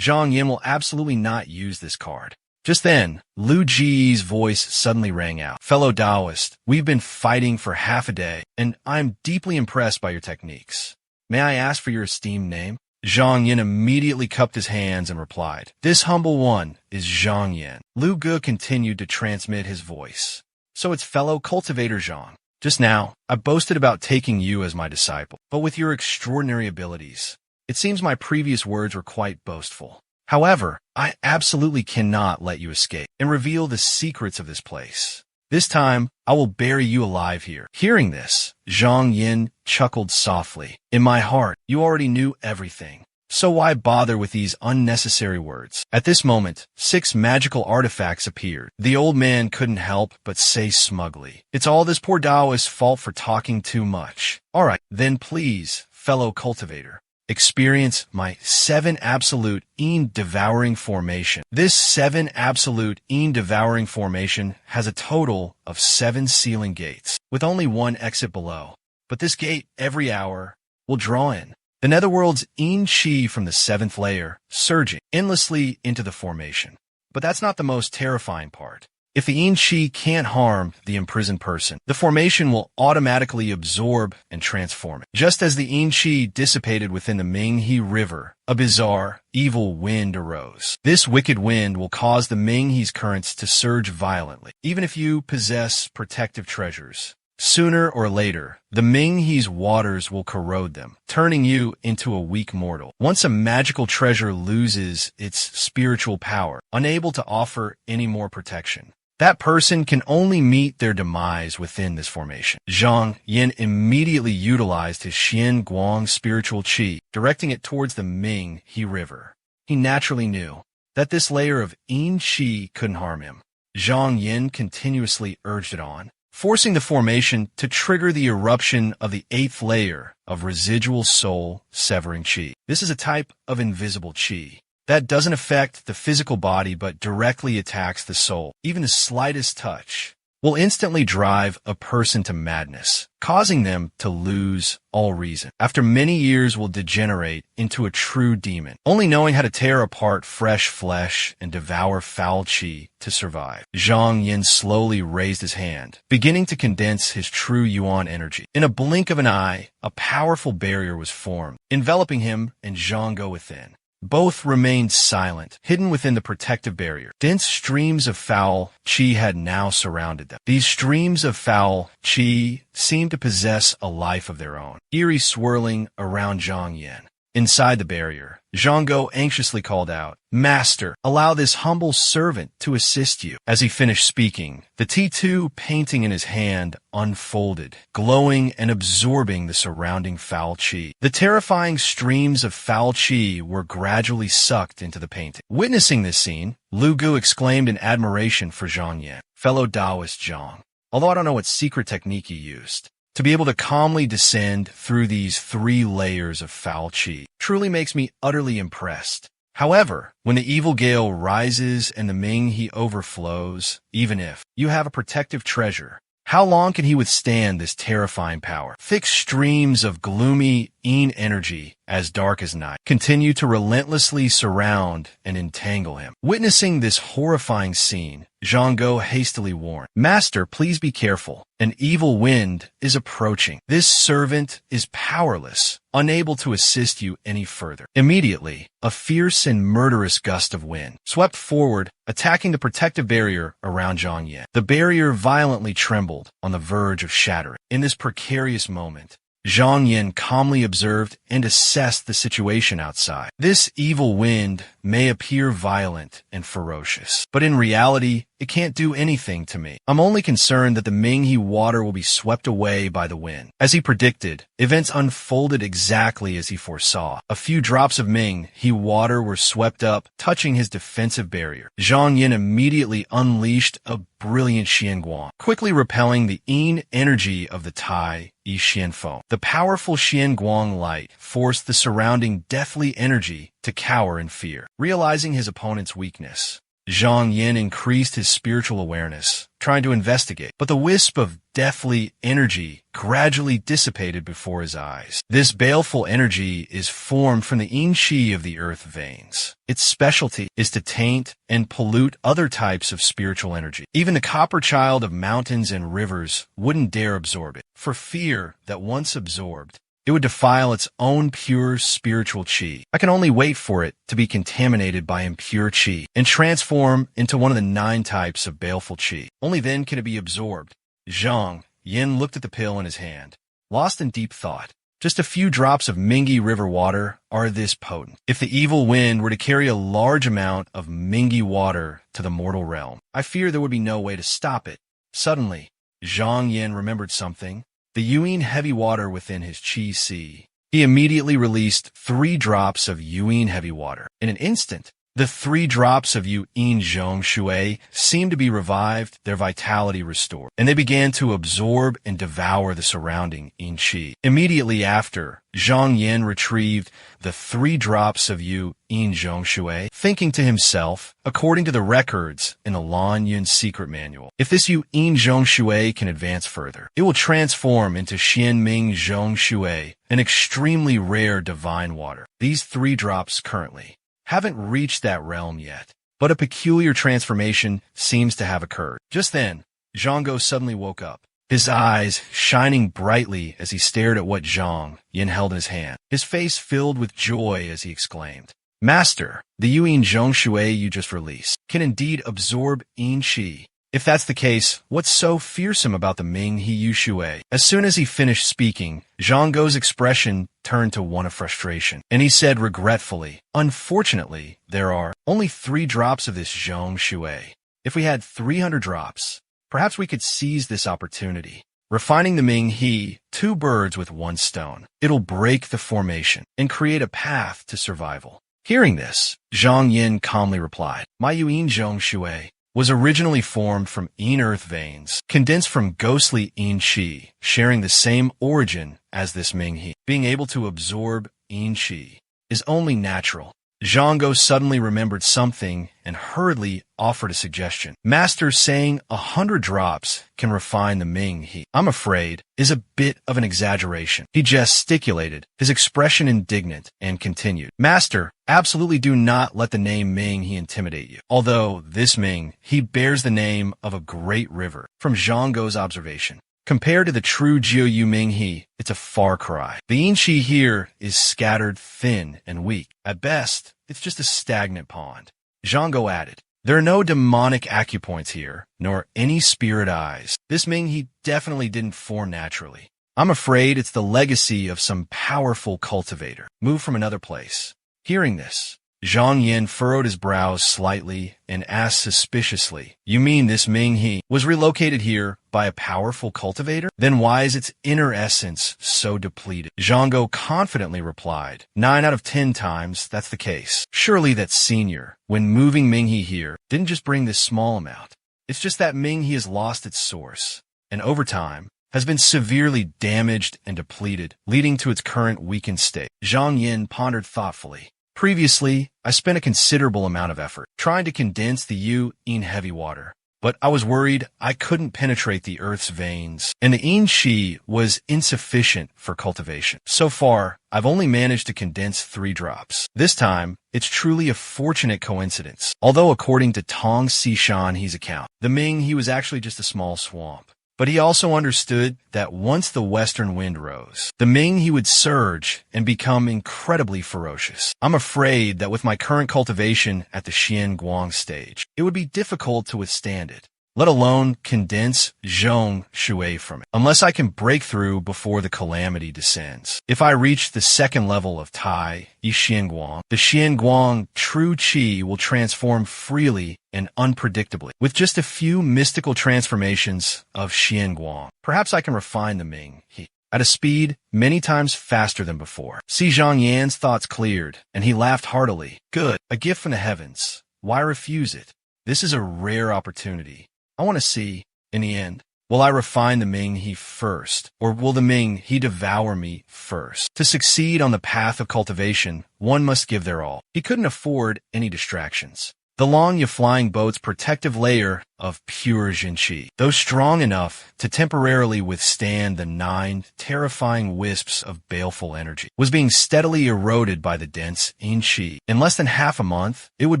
Zhang Yin will absolutely not use this card. Just then, Lu Ji's voice suddenly rang out. Fellow Taoist, we've been fighting for half a day, and I'm deeply impressed by your techniques. May I ask for your esteemed name? Zhang Yin immediately cupped his hands and replied, This humble one is Zhang Yin. Lu Ge continued to transmit his voice. So it's fellow cultivator Zhang. Just now, I boasted about taking you as my disciple, but with your extraordinary abilities, it seems my previous words were quite boastful. However, I absolutely cannot let you escape and reveal the secrets of this place. This time, I will bury you alive here. Hearing this, Zhang Yin chuckled softly. In my heart, you already knew everything. So why bother with these unnecessary words? At this moment, 6 magical artifacts appeared. The old man couldn't help but say smugly, It's all this poor Taoist's fault for talking too much. Alright, then please, fellow cultivator, experience my 7 absolute yin devouring formation. This 7 absolute yin devouring formation has a total of 7 sealing gates, with only 1 exit below. But this gate, every hour, will draw in the netherworld's yin qi from the 7th layer, surging endlessly into the formation. But that's not the most terrifying part. If the yin qi can't harm the imprisoned person, the formation will automatically absorb and transform it. Just as the yin qi dissipated within the Minghe River, a bizarre, evil wind arose. This wicked wind will cause the Minghe's currents to surge violently, even if you possess protective treasures. Sooner or later, the Minghe's waters will corrode them, turning you into a weak mortal. Once a magical treasure loses its spiritual power, unable to offer any more protection, that person can only meet their demise within this formation. Zhang Yin immediately utilized his Xian Guang spiritual qi, directing it towards the Minghe River. He naturally knew that this layer of yin qi couldn't harm him. Zhang Yin continuously urged it on, forcing the formation to trigger the eruption of the 8th layer of residual soul severing qi. This is a type of invisible qi that doesn't affect the physical body but directly attacks the soul. Even the slightest touch will instantly drive a person to madness, causing them to lose all reason. After many years will degenerate into a true demon, only knowing how to tear apart fresh flesh and devour foul qi to survive. Zhang Yin slowly raised his hand, beginning to condense his true yuan energy. In a blink of an eye, a powerful barrier was formed, enveloping him and Zhang Go within. Both remained silent, hidden within the protective barrier. Dense streams of foul qi had now surrounded them. These streams of foul qi seemed to possess a life of their own, eerie swirling around Zhang Yin. Inside the barrier, Zhang Go anxiously called out, "Master, allow this humble servant to assist you." As he finished speaking, the T2 painting in his hand unfolded, glowing and absorbing the surrounding foul qi. The terrifying streams of foul qi were gradually sucked into the painting. Witnessing this scene, Lu Gu exclaimed in admiration for Zhang Yin. "Fellow Taoist Zhang, although I don't know what secret technique you used, to be able to calmly descend through these 3 layers of foul qi truly makes me utterly impressed. However, when the evil gale rises and the Minghe overflows, even if you have a protective treasure, how long can he withstand this terrifying power? Thick streams of gloomy yin energy, as dark as night, continue to relentlessly surround and entangle him." Witnessing this horrifying scene, Zhang Go hastily warned, "Master, please be careful. An evil wind is approaching. This servant is powerless, unable to assist you any further." Immediately, a fierce and murderous gust of wind swept forward, attacking the protective barrier around Zhang Yin. The barrier violently trembled on the verge of shattering. In this precarious moment, Zhang Yin calmly observed and assessed the situation outside. This evil wind may appear violent and ferocious, but in reality, it can't do anything to me. I'm only concerned that the Minghe water will be swept away by the wind. As he predicted, events unfolded exactly as he foresaw. A few drops of Minghe water were swept up, touching his defensive barrier. Zhang Yin immediately unleashed a brilliant Xian Guang, quickly repelling the yin energy of the Tai Yi Xian foam. The powerful Xian Guang light forced the surrounding deathly energy to cower in fear. Realizing his opponent's weakness, Zhang Yin increased his spiritual awareness, trying to investigate, but the wisp of deathly energy gradually dissipated before his eyes. This baleful energy is formed from the yin qi of the earth veins. Its specialty is to taint and pollute other types of spiritual energy. Even the copper child of mountains and rivers wouldn't dare absorb it, for fear that once absorbed, it would defile its own pure spiritual qi. I can only wait for it to be contaminated by impure qi and transform into one of the 9 types of baleful qi. Only then can it be absorbed. Zhang Yin looked at the pill in his hand, lost in deep thought. Just a few drops of Minghe River water are this potent. If the evil wind were to carry a large amount of Minghe water to the mortal realm, I fear there would be no way to stop it. Suddenly, Zhang Yin remembered something. The Yuan heavy water within his qi sea. He immediately released 3 drops of Yuan heavy water. In an instant, the 3 drops of Yuan Zhong Shui seemed to be revived, their vitality restored, and they began to absorb and devour the surrounding yin qi. Immediately after, Zhang Yin retrieved the 3 drops of Yuan Zhong Shui, thinking to himself, according to the records in the Lan Yun secret manual, if this Yuan Zhong Shui can advance further, it will transform into Xian Ming Zhong Shui, an extremely rare divine water. These 3 drops currently haven't reached that realm yet, but a peculiar transformation seems to have occurred. Just then, Zhang suddenly woke up, his eyes shining brightly as he stared at what Zhang Yin held in his hand. His face filled with joy as he exclaimed, "Master, the Yuan Zhong Shui you just released can indeed absorb Yin Qi. If that's the case, what's so fearsome about the Ming He Yu Shui?" As soon as he finished speaking, Zhang expression turned to one of frustration, and he said regretfully, "Unfortunately, there are only 3 drops of this Zhong Shui. If we had 300 drops, perhaps we could seize this opportunity. Refining the Ming He, 2 birds with 1 stone. It'll break the formation and create a path to survival." Hearing this, Zhang Yin calmly replied, "My Yuan Zhong Shui was originally formed from Yin earth veins, condensed from ghostly Yin Qi, sharing the same origin as this Ming He. Being able to absorb Yin Qi is only natural." Zhang suddenly remembered something and hurriedly offered a suggestion. "Master saying 100 drops can refine the Ming He, I'm afraid, is a bit of an exaggeration." He gesticulated, his expression indignant, and continued, "Master, absolutely do not let the name Ming He intimidate you. Although this Ming He bears the name of a great river." From Zhang's observation, compared to the true Jiu Ming He, it's a far cry. The Yin Qi here is scattered, thin, and weak. At best, it's just a stagnant pond. Zhang added, "There are no demonic acupoints here, nor any spirit eyes. This Ming He definitely didn't form naturally. I'm afraid it's the legacy of some powerful cultivator, moved from another place." Hearing this, Zhang Yin furrowed his brows slightly and asked suspiciously, "You mean this Ming He was relocated here by a powerful cultivator? Then why is its inner essence so depleted?" Zhang confidently replied, 9 out of 10 times that's the case. Surely that senior, when moving Ming He here, didn't just bring this small amount. It's just that Ming He has lost its source, and over time, has been severely damaged and depleted, leading to its current weakened state. Zhang Yin pondered thoughtfully. Previously, I spent a considerable amount of effort trying to condense the Yin heavy water, but I was worried I couldn't penetrate the earth's veins, and the Yin Qi was insufficient for cultivation. So far, I've only managed to condense 3 drops. This time, it's truly a fortunate coincidence. Although according to Tong Sishan He's account, the Ming He was actually just a small swamp. But he also understood that once the western wind rose, the Ming He would surge and become incredibly ferocious. I'm afraid that with my current cultivation at the Xian Guang stage, it would be difficult to withstand it, let alone condense Zhong Shui from it, unless I can break through before the calamity descends. If I reach the 2nd level of Tai Yi Xian Guang, the Xian Guang true Qi will transform freely and unpredictably, with just a few mystical transformations of Xian Guang. Perhaps I can refine the Ming He at a speed many times faster than before. Si Zhang Yan's thoughts cleared, and he laughed heartily. "Good, a gift from the heavens. Why refuse it? This is a rare opportunity. I want to see, in the end, will I refine the Ming He first, or will the Ming He devour me first?" To succeed on the path of cultivation, one must give their all. He couldn't afford any distractions. The Long flying boat's protective layer of pure Jinqi, though strong enough to temporarily withstand the 9 terrifying wisps of baleful energy, was being steadily eroded by the dense Yin Qi. In less than half a month, it would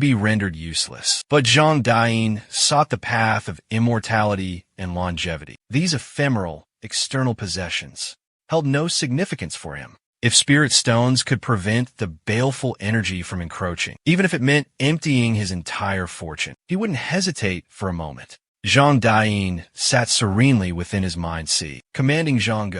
be rendered useless. But Zhang Dayin sought the path of immortality and longevity. These ephemeral, external possessions held no significance for him. If spirit stones could prevent the baleful energy from encroaching, even if it meant emptying his entire fortune, he wouldn't hesitate for a moment. Zhang Dayin sat serenely within his mind sea, commanding Zhang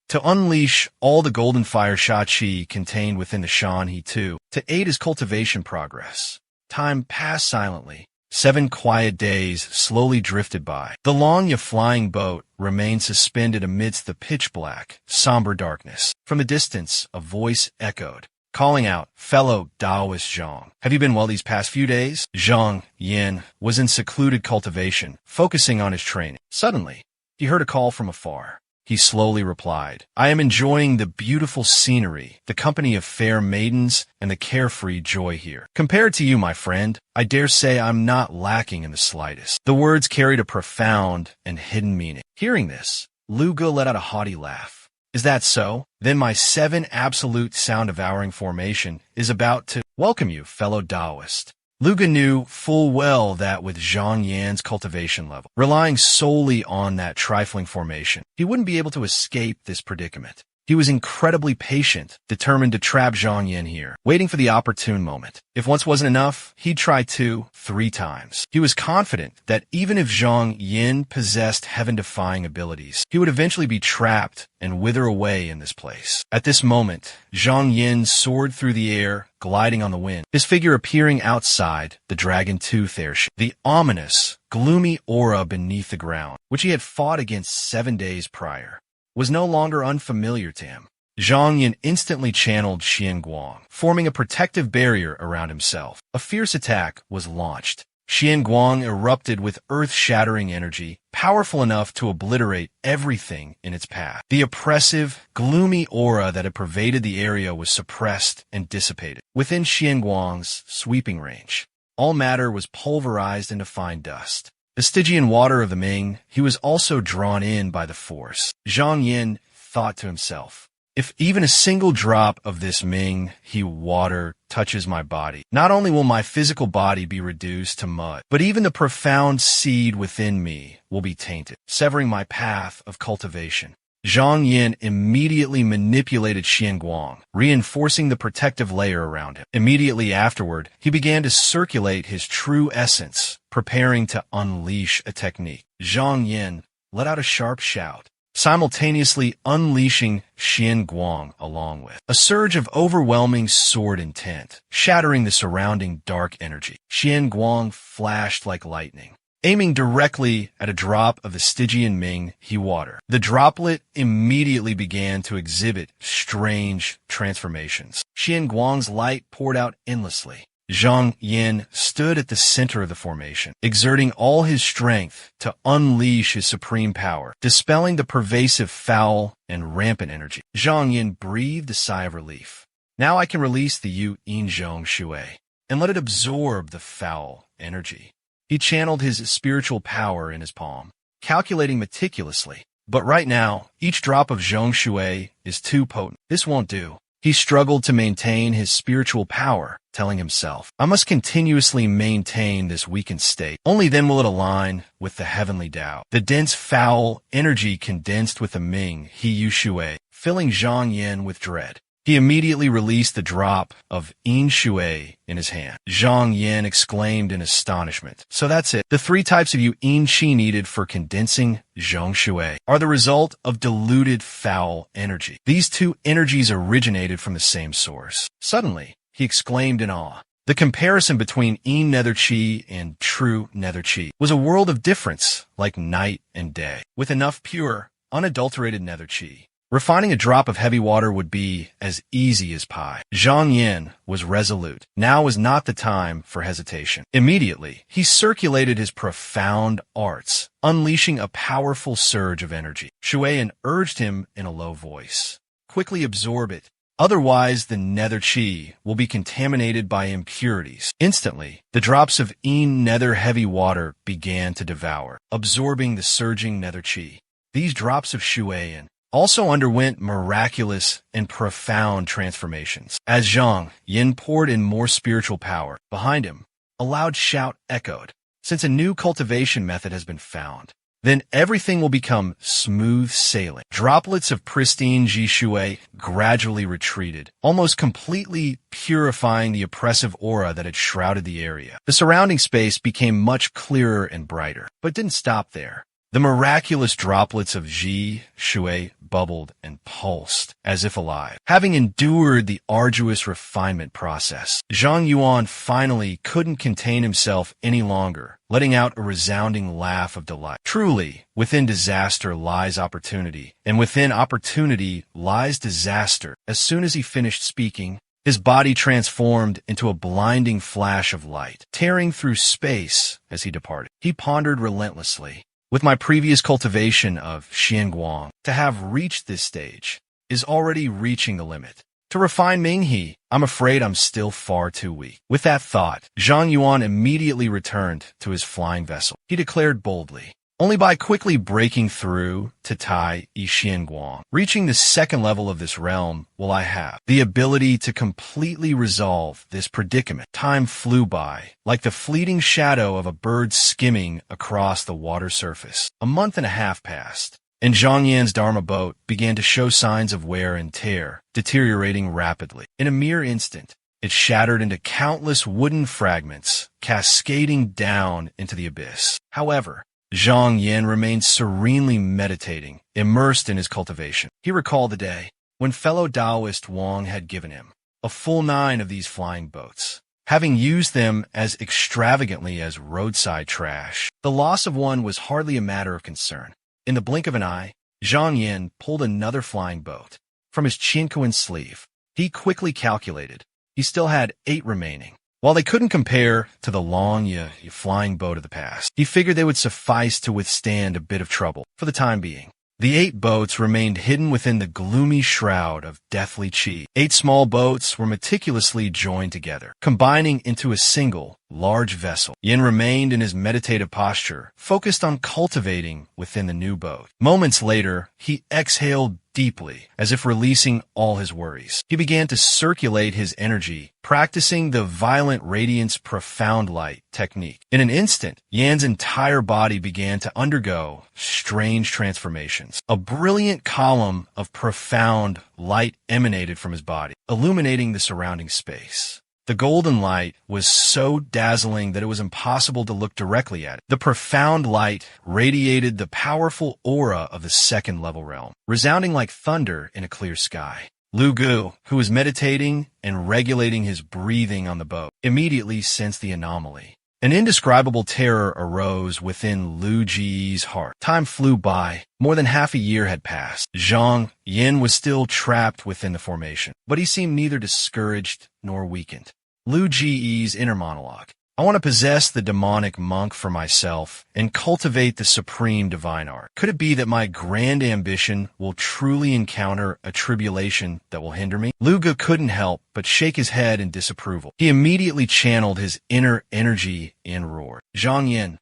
to unleash all the golden fire Sha Qi contained within the Shan He too, to aid his cultivation progress. Time passed silently. 7 quiet days slowly drifted by. The Long flying boat remained suspended amidst the pitch-black, somber darkness. From a distance, a voice echoed, calling out, "Fellow Taoist Zhang, have you been well these past few days?" Zhang Yin was in secluded cultivation, focusing on his training. Suddenly, he heard a call from afar. He slowly replied, "I am enjoying the beautiful scenery, the company of fair maidens, and the carefree joy here. Compared to you, my friend, I dare say I'm not lacking in the slightest." The words carried a profound and hidden meaning. Hearing this, Lu Ge let out a haughty laugh. "Is that so? Then my 7 absolute sound-devouring formation is about to welcome you, fellow Taoist. Luga knew full well that with Zhang Yan's cultivation level, relying solely on that trifling formation, he wouldn't be able to escape this predicament. He was incredibly patient, determined to trap Zhang Yan here, waiting for the opportune moment. If once wasn't enough, he'd try 2, 3 times. He was confident that even if Zhang Yan possessed heaven-defying abilities, he would eventually be trapped and wither away in this place. At this moment, Zhang Yan soared through the air, gliding on the wind, his figure appearing outside the Dragon Tooth airship. The ominous, gloomy aura beneath the ground, which he had fought against 7 days prior, was no longer unfamiliar to him. Zhang Yan instantly channeled Xian Guang, forming a protective barrier around himself. A fierce attack was launched. Xian Guang erupted with earth-shattering energy, powerful enough to obliterate everything in its path. The oppressive, gloomy aura that had pervaded the area was suppressed and dissipated. Within Xian Guang's sweeping range, all matter was pulverized into fine dust. The Stygian water of the Ming, he was also drawn in by the force. Zhang Yan thought to himself, if even a single drop of this Ming He water touches my body, not only will my physical body be reduced to mud, but even the profound seed within me will be tainted, severing my path of cultivation. Zhang Yan immediately manipulated Xian Guang, reinforcing the protective layer around him. Immediately afterward, he began to circulate his true essence, preparing to unleash a technique. Zhang Yan let out a sharp shout, simultaneously unleashing Xian Guang along with a surge of overwhelming sword intent, shattering the surrounding dark energy. Xian Guang flashed like lightning, aiming directly at a drop of the Stygian Ming He water. The droplet immediately began to exhibit strange transformations. Xian Guang's light poured out endlessly. Zhang Yan stood at the center of the formation, exerting all his strength to unleash his supreme power, dispelling the pervasive foul and rampant energy. Zhang Yan breathed a sigh of relief. Now I can release the Yu Yinzhong Shui and let it absorb the foul energy. He channeled his spiritual power in his palm, calculating meticulously. But right now, each drop of Zhong Shui is too potent. This won't do. He struggled to maintain his spiritual power, telling himself, I must continuously maintain this weakened state. Only then will it align with the heavenly Tao. The dense foul energy condensed with the Ming He Yu Shui, filling Zhang Yan with dread. He immediately released the drop of Yin Shui in his hand. Zhang Yan exclaimed in astonishment. So that's it. The 3 types of Yin Qi needed for condensing Zhong Shui are the result of diluted foul energy. These 2 energies originated from the same source. Suddenly, he exclaimed in awe. The comparison between Yin Nether Qi and true Nether Qi was a world of difference, like night and day. With enough pure, unadulterated Nether Qi, refining a drop of heavy water would be as easy as pie. Zhang Yan was resolute. Now was not the time for hesitation. Immediately, he circulated his profound arts, unleashing a powerful surge of energy. Shuiyan urged him in a low voice, quickly absorb it. Otherwise, the Nether Qi will be contaminated by impurities. Instantly, the drops of Yin Nether heavy water began to devour, absorbing the surging Nether Qi. These drops of Shuiyan also underwent miraculous and profound transformations. As Zhang Yan poured in more spiritual power, behind him, a loud shout echoed. Since a new cultivation method has been found, then everything will become smooth sailing. Droplets of pristine Ji Shui gradually retreated, almost completely purifying the oppressive aura that had shrouded the area. The surrounding space became much clearer and brighter, but didn't stop there. The miraculous droplets of Ji Shui bubbled and pulsed as if alive. Having endured the arduous refinement process, Zhang Yuan finally couldn't contain himself any longer, letting out a resounding laugh of delight. Truly, within disaster lies opportunity, and within opportunity lies disaster. As soon as he finished speaking, his body transformed into a blinding flash of light, tearing through space as he departed. He pondered relentlessly. With my previous cultivation of Xian Guang, to have reached this stage is already reaching the limit. To refine Minghe, I'm afraid I'm still far too weak. With that thought, Zhang Yuan immediately returned to his flying vessel. He declared boldly, only by quickly breaking through to Tai I Xianguang. Reaching the second level of this realm will I have the ability to completely resolve this predicament. Time flew by, like the fleeting shadow of a bird skimming across the water surface. A month and a half passed, and Zhang Yan's Dharma boat began to show signs of wear and tear, deteriorating rapidly. In a mere instant, it shattered into countless wooden fragments, cascading down into the abyss. However, Zhang Yan remained serenely meditating, immersed in his cultivation. He recalled the day when fellow Taoist Wang had given him a full 9 of these flying boats, having used them as extravagantly as roadside trash. The loss of one was hardly a matter of concern. In the blink of an eye, Zhang Yan pulled another flying boat from his Qinkuan sleeve. He quickly calculated he still had 8 remaining. While they couldn't compare to the long flying boat of the past, he figured they would suffice to withstand a bit of trouble for the time being. The 8 boats remained hidden within the gloomy shroud of deathly qi. 8 small boats were meticulously joined together, combining into a single, large vessel. Yin remained in his meditative posture, focused on cultivating within the new boat. Moments later, he exhaled deeply, as if releasing all his worries. He began to circulate his energy, practicing the violent radiance profound light technique. In an instant, Yan's entire body began to undergo strange transformations. A brilliant column of profound light emanated from his body, illuminating the surrounding space. The golden light was so dazzling that it was impossible to look directly at it. The profound light radiated the powerful aura of the second-level realm, resounding like thunder in a clear sky. Lu Gu, who was meditating and regulating his breathing on the boat, immediately sensed the anomaly. An indescribable terror arose within Lu Ji's heart. Time flew by. More than half a year had passed. Zhang Yan was still trapped within the formation, but he seemed neither discouraged nor weakened. Lu Ji's inner monologue. I want to possess the demonic monk for myself and cultivate the supreme divine art. Could it be that my grand ambition will truly encounter a tribulation that will hinder me? Lu Gu couldn't help but shake his head in disapproval. He immediately channeled his inner energy and roared. Zhang Yan,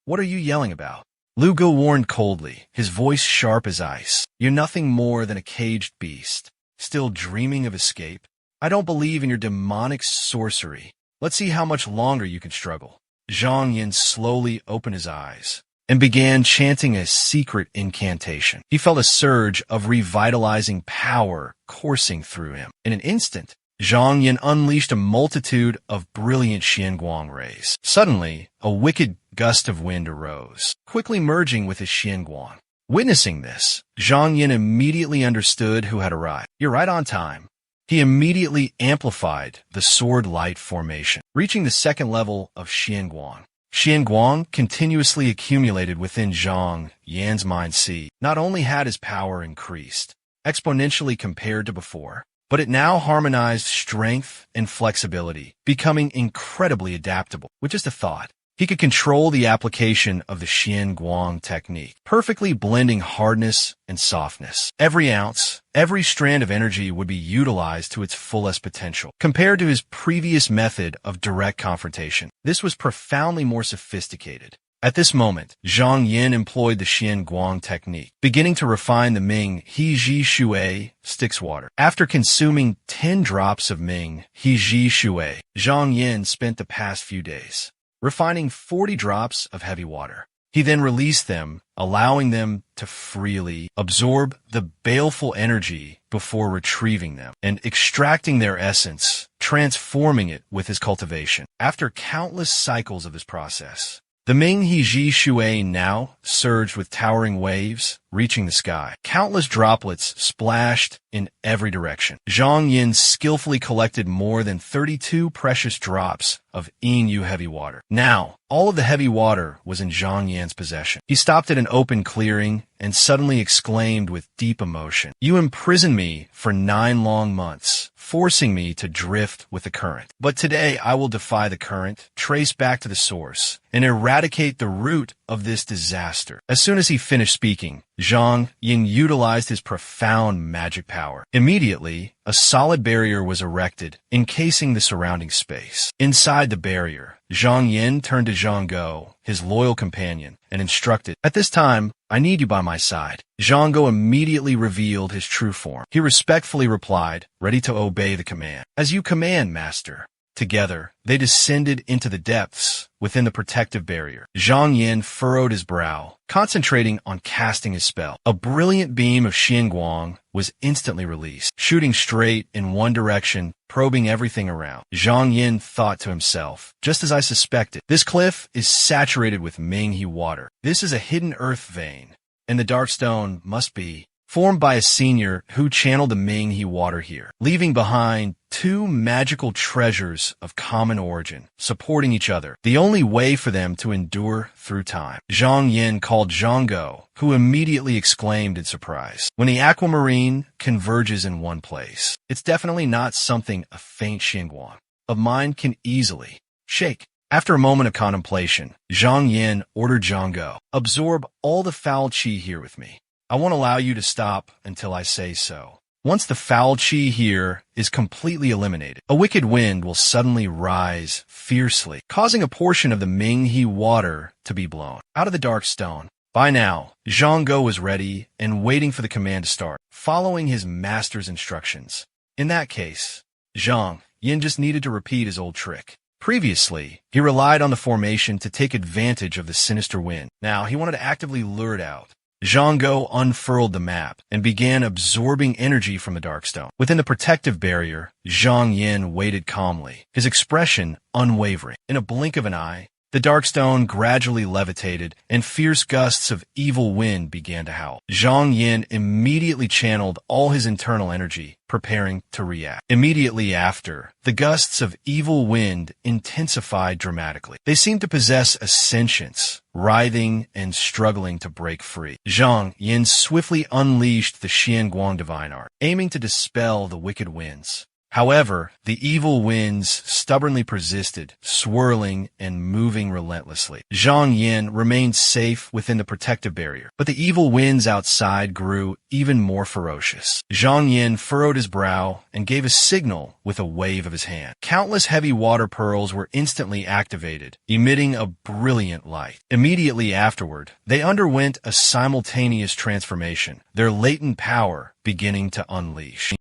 what are you yelling about? Lu Gu warned coldly, his voice sharp as ice. You're nothing more than a caged beast, still dreaming of escape. I don't believe in your demonic sorcery. Let's see how much longer you can struggle. Zhang Yan slowly opened his eyes and began chanting a secret incantation. He felt a surge of revitalizing power coursing through him. In an instant, Zhang Yan unleashed a multitude of brilliant Xianguang rays. Suddenly, a wicked gust of wind arose, quickly merging with his Xianguang. Witnessing this, Zhang Yan immediately understood who had arrived. You're right on time. He immediately amplified the sword light formation, reaching the second level of Xianguang. Xianguang continuously accumulated within Zhang Yan's mind sea. Not only had his power increased, exponentially compared to before, but it now harmonized strength and flexibility, becoming incredibly adaptable. With just a thought, he could control the application of the Xianguang technique, perfectly blending hardness and softness. Every ounce, every strand of energy would be utilized to its fullest potential. Compared to his previous method of direct confrontation, this was profoundly more sophisticated. At this moment, Zhang Yan employed the Xianguang technique, beginning to refine the Ming He Shui Styx water. After consuming 10 drops of Ming He Shui, Zhang Yan spent the past few days refining 40 drops of heavy water. He then released them, allowing them to freely absorb the baleful energy before retrieving them and extracting their essence, transforming it with his cultivation. After countless cycles of this process, the Ming He Shui now surged with towering waves, reaching the sky. Countless droplets splashed in every direction. Zhang Yan skillfully collected more than 32 precious drops of Yin heavy water. Now, all of the heavy water was in Zhang Yan's possession. He stopped at an open clearing and suddenly exclaimed with deep emotion, "You imprisoned me for 9 long months, forcing me to drift with the current. But today I will defy the current, trace back to the source, and eradicate the root of this disaster. As soon as he finished speaking, Zhang Yin utilized his profound magic power. Immediately, a solid barrier was erected, encasing the surrounding space. Inside the barrier, Zhang Yin turned to Zhang Go, his loyal companion, and instructed, "At this time, I need you by my side." Zhang Go immediately revealed his true form. He respectfully replied, ready to obey the command. "As you command, Master." Together, they descended into the depths within the protective barrier. Zhang Yin furrowed his brow, concentrating on casting his spell. A brilliant beam of Xianguang was instantly released, shooting straight in one direction, probing everything around. Zhang Yin thought to himself, just as I suspected, this cliff is saturated with MANHWA water. This is a hidden earth vein, and the dark stone must be formed by a senior who channeled the MANHWA water here, leaving behind two magical treasures of common origin, supporting each other, the only way for them to endure through time. Zhang Yin called Zhang Go, who immediately exclaimed in surprise. When the aquamarine converges in one place, it's definitely not something a faint Xinguang of mind can easily shake. After a moment of contemplation, Zhang Yin ordered Zhang Go, "Absorb all the foul qi here with me. I won't allow you to stop until I say so." Once the foul qi here is completely eliminated, a wicked wind will suddenly rise fiercely, causing a portion of the MANHWA water to be blown out of the dark stone. By now, Zhang Go was ready and waiting for the command to start, following his master's instructions. In that case, Zhang Yin just needed to repeat his old trick. Previously, he relied on the formation to take advantage of the sinister wind. Now, he wanted to actively lure it out. Zhang Go unfurled the map and began absorbing energy from the dark stone. Within the protective barrier, Zhang Yin waited calmly, his expression unwavering. In a blink of an eye, the dark stone gradually levitated, and fierce gusts of evil wind began to howl. Zhang Yin immediately channeled all his internal energy, preparing to react. Immediately after, the gusts of evil wind intensified dramatically. They seemed to possess a sentience, writhing and struggling to break free. Zhang Yin swiftly unleashed the Xianguang divine art, aiming to dispel the wicked winds. However, the evil winds stubbornly persisted, swirling and moving relentlessly. Zhang Yin remained safe within the protective barrier, but the evil winds outside grew even more ferocious. Zhang Yin furrowed his brow and gave a signal with a wave of his hand. Countless heavy water pearls were instantly activated, emitting a brilliant light. Immediately afterward, they underwent a simultaneous transformation, their latent power beginning to unleash.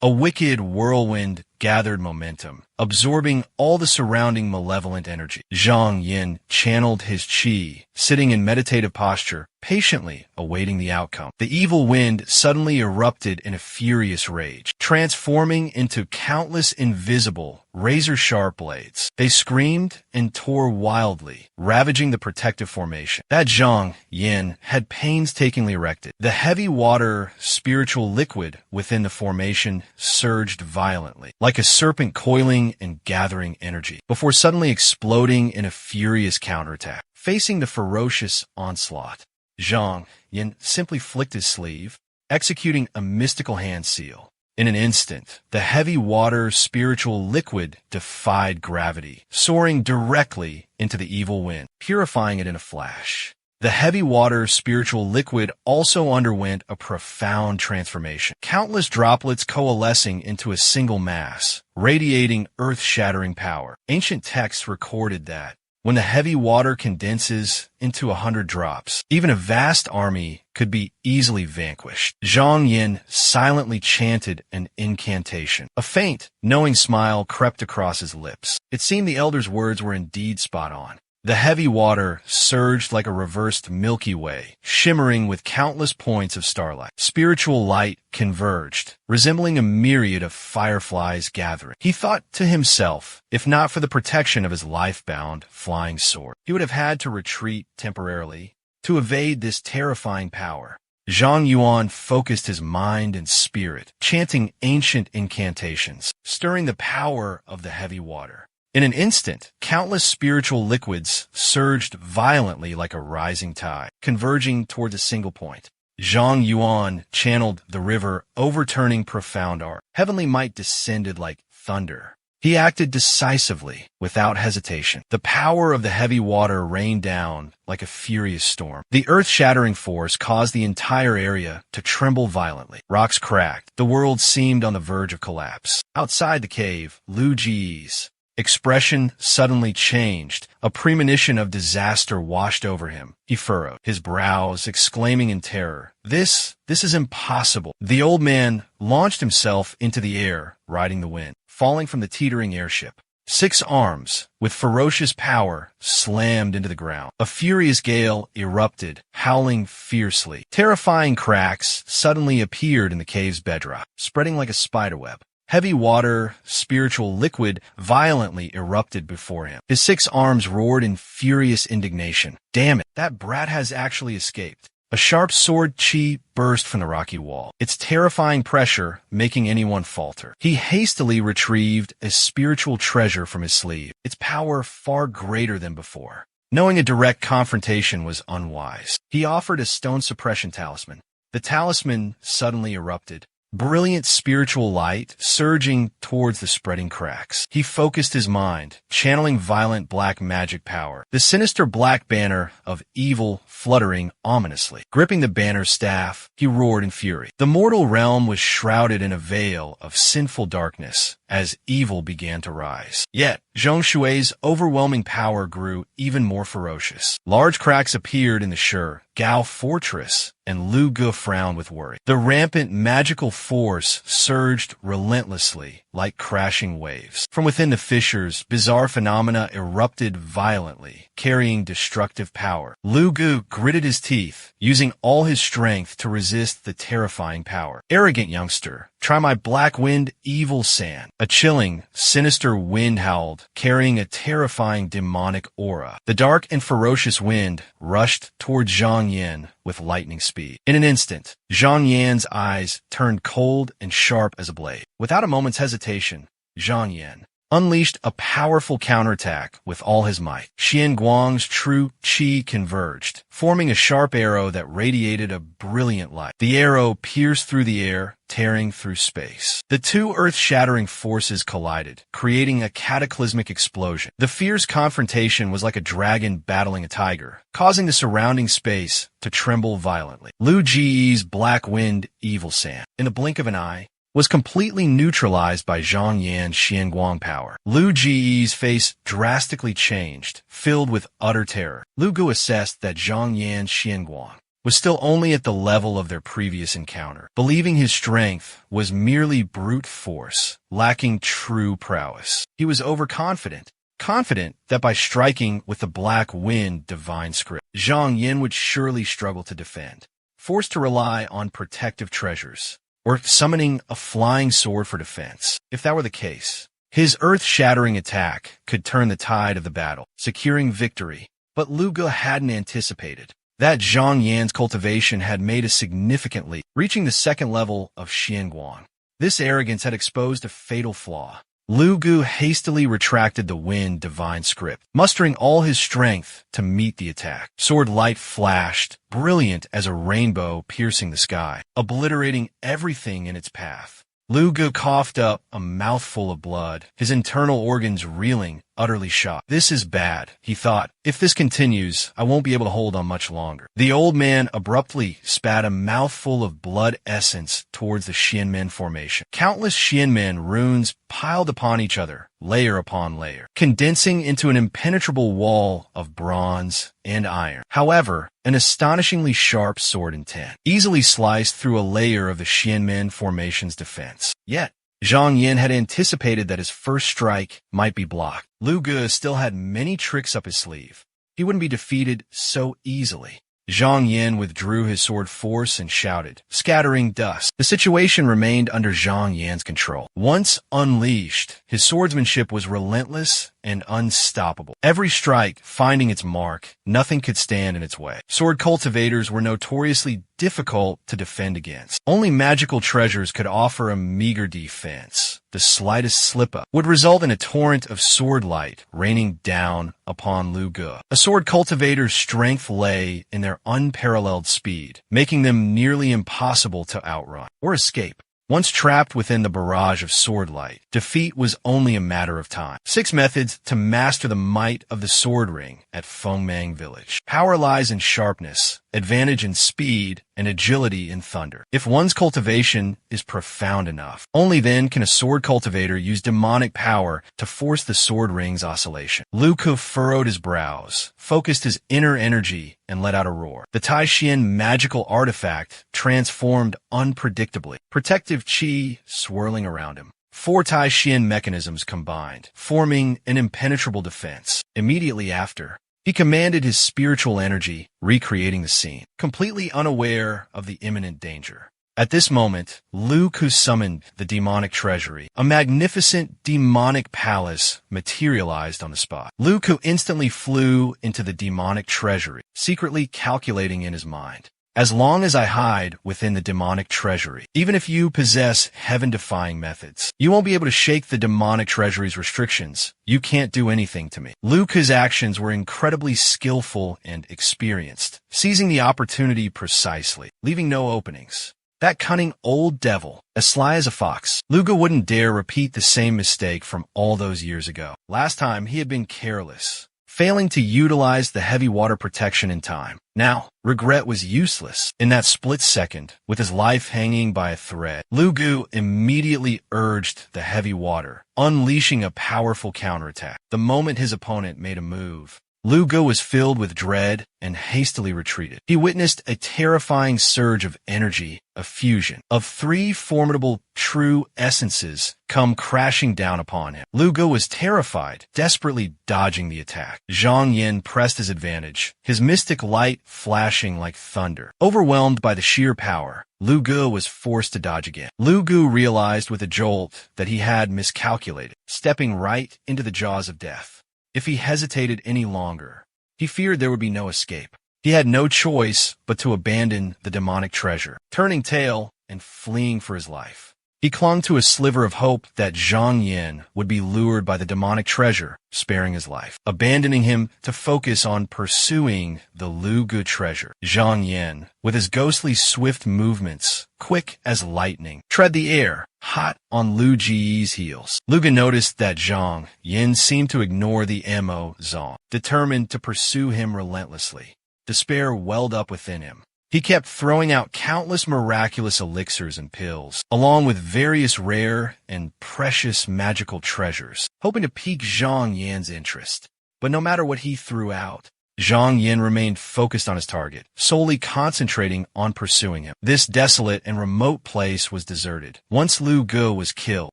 A wicked whirlwind gathered momentum, absorbing all the surrounding malevolent energy. Zhang Yin channeled his qi, sitting in meditative posture, patiently awaiting the outcome. The evil wind suddenly erupted in a furious rage, transforming into countless invisible, razor-sharp blades. They screamed and tore wildly, ravaging the protective formation that Zhang Yin had painstakingly erected. The heavy water spiritual liquid within the formation surged violently, like a serpent coiling and gathering energy, before suddenly exploding in a furious counterattack. Facing the ferocious onslaught, Zhang Yin simply flicked his sleeve, executing a mystical hand seal. In an instant, the heavy water spiritual liquid defied gravity, soaring directly into the evil wind, purifying it in a flash. The heavy water spiritual liquid also underwent a profound transformation, countless droplets coalescing into a single mass, radiating earth-shattering power. Ancient texts recorded that when the heavy water condenses into 100 drops, even a vast army could be easily vanquished. Zhang Yin silently chanted an incantation. A faint, knowing smile crept across his lips. It seemed the elder's words were indeed spot on. The heavy water surged like a reversed Milky Way, shimmering with countless points of starlight. Spiritual light converged, resembling a myriad of fireflies gathering. He thought to himself, if not for the protection of his life-bound flying sword, he would have had to retreat temporarily to evade this terrifying power. Zhang Yuan focused his mind and spirit, chanting ancient incantations, stirring the power of the heavy water. In an instant, countless spiritual liquids surged violently like a rising tide, converging towards a single point. Zhang Yuan channeled the river, overturning profound art. Heavenly might descended like thunder. He acted decisively, without hesitation. The power of the heavy water rained down like a furious storm. The earth-shattering force caused the entire area to tremble violently. Rocks cracked. The world seemed on the verge of collapse. Outside the cave, Lu Ji's expression suddenly changed. A premonition of disaster washed over him. He furrowed his brows, exclaiming in terror, This is impossible." The old man launched himself into the air, riding the wind, falling from the teetering airship. 6 arms, with ferocious power, slammed into the ground. A furious gale erupted, howling fiercely. Terrifying cracks suddenly appeared in the cave's bedrock, spreading like a spiderweb. Heavy water, spiritual liquid, violently erupted before him. His 6 arms roared in furious indignation. "Damn it, that brat has actually escaped." A sharp sword chi burst from the rocky wall, its terrifying pressure making anyone falter. He hastily retrieved a spiritual treasure from his sleeve, its power far greater than before. Knowing a direct confrontation was unwise, he offered a stone suppression talisman. The talisman suddenly erupted, brilliant spiritual light surging towards the spreading cracks. He focused his mind, channeling violent black magic power. The sinister black banner of evil fluttering ominously. Gripping the banner's staff, he roared in fury. The mortal realm was shrouded in a veil of sinful darkness as evil began to rise. Yet, Zhong Shui's overwhelming power grew even more ferocious. Large cracks appeared in the Gao fortress, and Lu Ge frowned with worry. The rampant magical force surged relentlessly, like crashing waves. From within the fissures, bizarre phenomena erupted violently, carrying destructive power. Lu Ge gritted his teeth, using all his strength to resist the terrifying power. "Arrogant youngster, try my black wind evil sand." A chilling, sinister wind howled, carrying a terrifying demonic aura. The dark and ferocious wind rushed toward Zhang Yan with lightning speed. In an instant, Zhang Yan's eyes turned cold and sharp as a blade. Without a moment's hesitation, Zhang Yan unleashed a powerful counterattack with all his might. Xian Guang's true qi converged, forming a sharp arrow that radiated a brilliant light. The arrow pierced through the air, tearing through space. The 2 earth-shattering forces collided, creating a cataclysmic explosion. The fierce confrontation was like a dragon battling a tiger, causing the surrounding space to tremble violently. Lu Ji's black wind evil sand, in the blink of an eye, was completely neutralized by Zhang Yan's Xianguang power. Lu Ji's face drastically changed, filled with utter terror. Lu Ge assessed that Zhang Yan's Xianguang was still only at the level of their previous encounter, believing his strength was merely brute force, lacking true prowess. He was overconfident, confident that by striking with the black wind divine script, Zhang Yan would surely struggle to defend, forced to rely on protective treasures, or summoning a flying sword for defense. If that were the case, his earth-shattering attack could turn the tide of the battle, securing victory. But Lu Ge hadn't anticipated that Zhang Yan's cultivation had made a significant leap, reaching the 2nd level of Xianguang. This arrogance had exposed a fatal flaw. Lu Ge hastily retracted the wind divine script, mustering all his strength to meet the attack. Sword light flashed, brilliant as a rainbow piercing the sky, obliterating everything in its path. Lu Ge coughed up a mouthful of blood, his internal organs reeling, utterly shocked. "This is bad," he thought. "If this continues, I won't be able to hold on much longer." The old man abruptly spat a mouthful of blood essence towards the Xianmen formation. Countless Xianmen runes piled upon each other, layer upon layer, condensing into an impenetrable wall of bronze and iron. However, an astonishingly sharp sword intent easily sliced through a layer of the Xianmen formation's defense. Yet, Zhang Yan had anticipated that his first strike might be blocked. Lu Ge still had many tricks up his sleeve. He wouldn't be defeated so easily. Zhang Yan withdrew his sword force and shouted, scattering dust. The situation remained under Zhang Yan's control. Once unleashed, his swordsmanship was relentless and unstoppable. Every strike finding its mark, nothing could stand in its way. Sword cultivators were notoriously difficult to defend against. Only magical treasures could offer a meager defense. The slightest slip-up would result in a torrent of sword light raining down upon Lu Ge. A sword cultivator's strength lay in their unparalleled speed, making them nearly impossible to outrun or escape. Once trapped within the barrage of sword light, defeat was only a matter of time. 6 methods to master the might of the sword ring at Fengmang Village. Power lies in sharpness, advantage in speed, and agility in thunder. If one's cultivation is profound enough, only then can a sword cultivator use demonic power to force the sword ring's oscillation. Lu Ke furrowed his brows, focused his inner energy, and let out a roar. The Tai Xian magical artifact transformed unpredictably, protective qi swirling around him. 4 Tai Xian mechanisms combined, forming an impenetrable defense. Immediately after, he commanded his spiritual energy, recreating the scene, completely unaware of the imminent danger. At this moment, Lu Ke summoned the demonic treasury. A magnificent demonic palace materialized on the spot. Lu Ke instantly flew into the demonic treasury, secretly calculating in his mind. As long as I hide within the demonic treasury, even if you possess heaven-defying methods, you won't be able to shake the demonic treasury's restrictions. You can't do anything to me. Lu Ke's actions were incredibly skillful and experienced, seizing the opportunity precisely, leaving no openings. That cunning old devil, as sly as a fox. Lu Ke wouldn't dare repeat the same mistake from all those years ago. Last time, he had been careless, failing to utilize the heavy water protection in time. Now, regret was useless. In that split second, with his life hanging by a thread, Lu Ke immediately urged the heavy water, unleashing a powerful counterattack. The moment his opponent made a move, Lu Ke was filled with dread and hastily retreated. He witnessed a terrifying surge of energy, a fusion of 3 formidable true essences come crashing down upon him. Lu Ke was terrified, desperately dodging the attack. Zhang Yin pressed his advantage, his mystic light flashing like thunder. Overwhelmed by the sheer power, Lu Ke was forced to dodge again. Lu Ke realized with a jolt that he had miscalculated, stepping right into the jaws of death. If he hesitated any longer, he feared there would be no escape. He had no choice but to abandon the demonic treasure, turning tail and fleeing for his life. He clung to a sliver of hope that Zhang Yin would be lured by the demonic treasure, sparing his life, abandoning him to focus on pursuing the Lu Ke treasure. Zhang Yin, with his ghostly swift movements, quick as lightning, tread the air, hot on Lu Ji's heels. Lu Ke noticed that Zhang Yin seemed to ignore the Mo Zong, determined to pursue him relentlessly. Despair welled up within him. He kept throwing out countless miraculous elixirs and pills, along with various rare and precious magical treasures, hoping to pique Zhang Yin's interest. But no matter what he threw out, Zhang Yin remained focused on his target, solely concentrating on pursuing him. This desolate and remote place was deserted. Once Lu Ke was killed,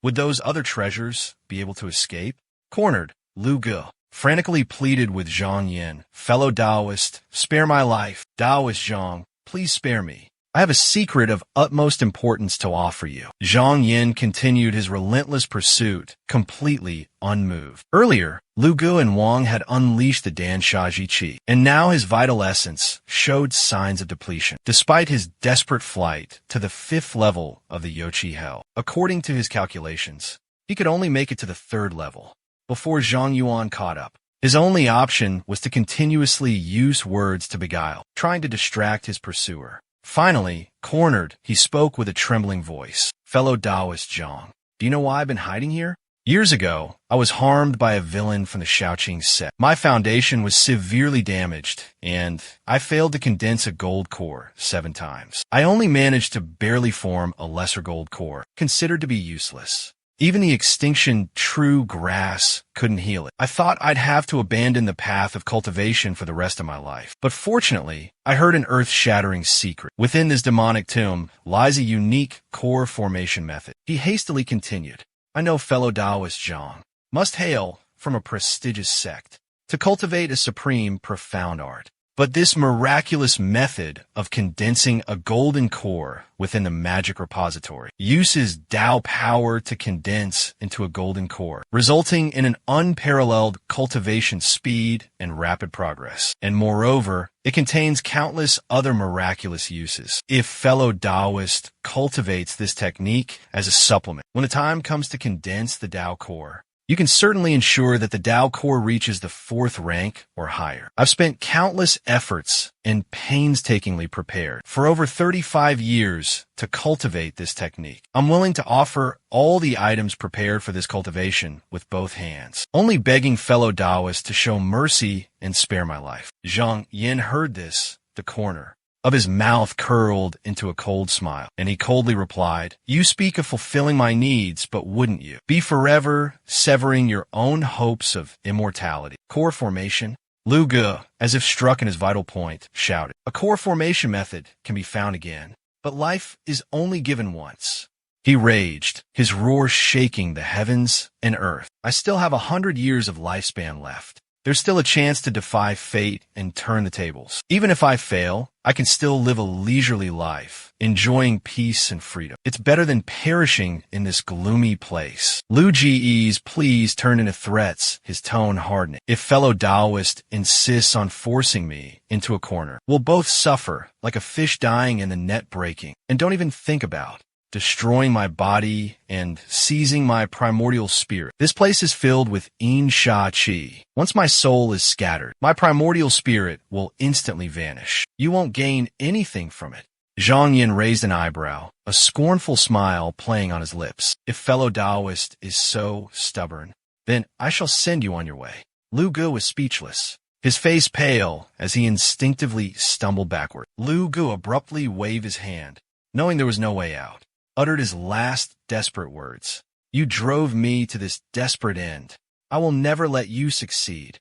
would those other treasures be able to escape? Cornered, Lu Ke frantically pleaded with Zhang Yin, "Fellow Taoist, spare my life. Taoist Zhang, please spare me. I have a secret of utmost importance to offer you." Zhang Yin continued his relentless pursuit, completely unmoved. Earlier, Lu Ke and Wang had unleashed the Dan Shaji Qi, and now his vital essence showed signs of depletion. Despite his desperate flight to the 5th level of the Youqi Hell, according to his calculations, he could only make it to the 3rd level before Zhang Yuan caught up. His only option was to continuously use words to beguile, trying to distract his pursuer. Finally, cornered, he spoke with a trembling voice. "Fellow Taoist Zhang, do you know why I've been hiding here? Years ago, I was harmed by a villain from the Shaoqing sect. My foundation was severely damaged, and I failed to condense a gold core 7 times. I only managed to barely form a lesser gold core, considered to be useless. Even the extinction true grass couldn't heal it. I thought I'd have to abandon the path of cultivation for the rest of my life. But fortunately, I heard an earth-shattering secret. Within this demonic tomb lies a unique core formation method." He hastily continued, "I know fellow Taoist Zhang must hail from a prestigious sect. To cultivate a supreme, profound art, But this miraculous method of condensing a golden core within the magic repository uses Tao power to condense into a golden core, resulting in an unparalleled cultivation speed and rapid progress. And moreover, it contains countless other miraculous uses. If fellow Taoist cultivates this technique as a supplement, when the time comes to condense the Tao core, you can certainly ensure that the Tao core reaches the 4th rank or higher. I've spent countless efforts and painstakingly prepared for over 35 years to cultivate this technique. I'm willing to offer all the items prepared for this cultivation with both hands, only begging fellow Taoists to show mercy and spare my life. Zhang Yin heard this, the corner of his mouth curled into a cold smile, and he coldly replied, "You speak of fulfilling my needs, but wouldn't you be forever severing your own hopes of immortality?" Core formation. Lu Ge, as if struck in his vital point, shouted, "A core formation method can be found again, but life is only given once." He raged, his roar shaking the heavens and earth. "I still have 100 years of lifespan left. There's still a chance to defy fate and turn the tables. Even if I fail, I can still live a leisurely life, enjoying peace and freedom. It's better than perishing in this gloomy place." Lu Ji's pleas turned into threats, his tone hardening. "If fellow Taoist insists on forcing me into a corner, we'll both suffer like a fish dying and the net breaking. And don't even think about destroying my body and seizing my primordial spirit. This place is filled with Yin Sha Qi. Once my soul is scattered, my primordial spirit will instantly vanish. You won't gain anything from it." Zhang Yin raised an eyebrow, a scornful smile playing on his lips. "If fellow Taoist is so stubborn, then I shall send you on your way." Lu Ge was speechless, his face pale as he instinctively stumbled backward. Lu Ge abruptly waved his hand, knowing there was no way out, uttered his last desperate words. "You drove me to this desperate end. I will never let you succeed."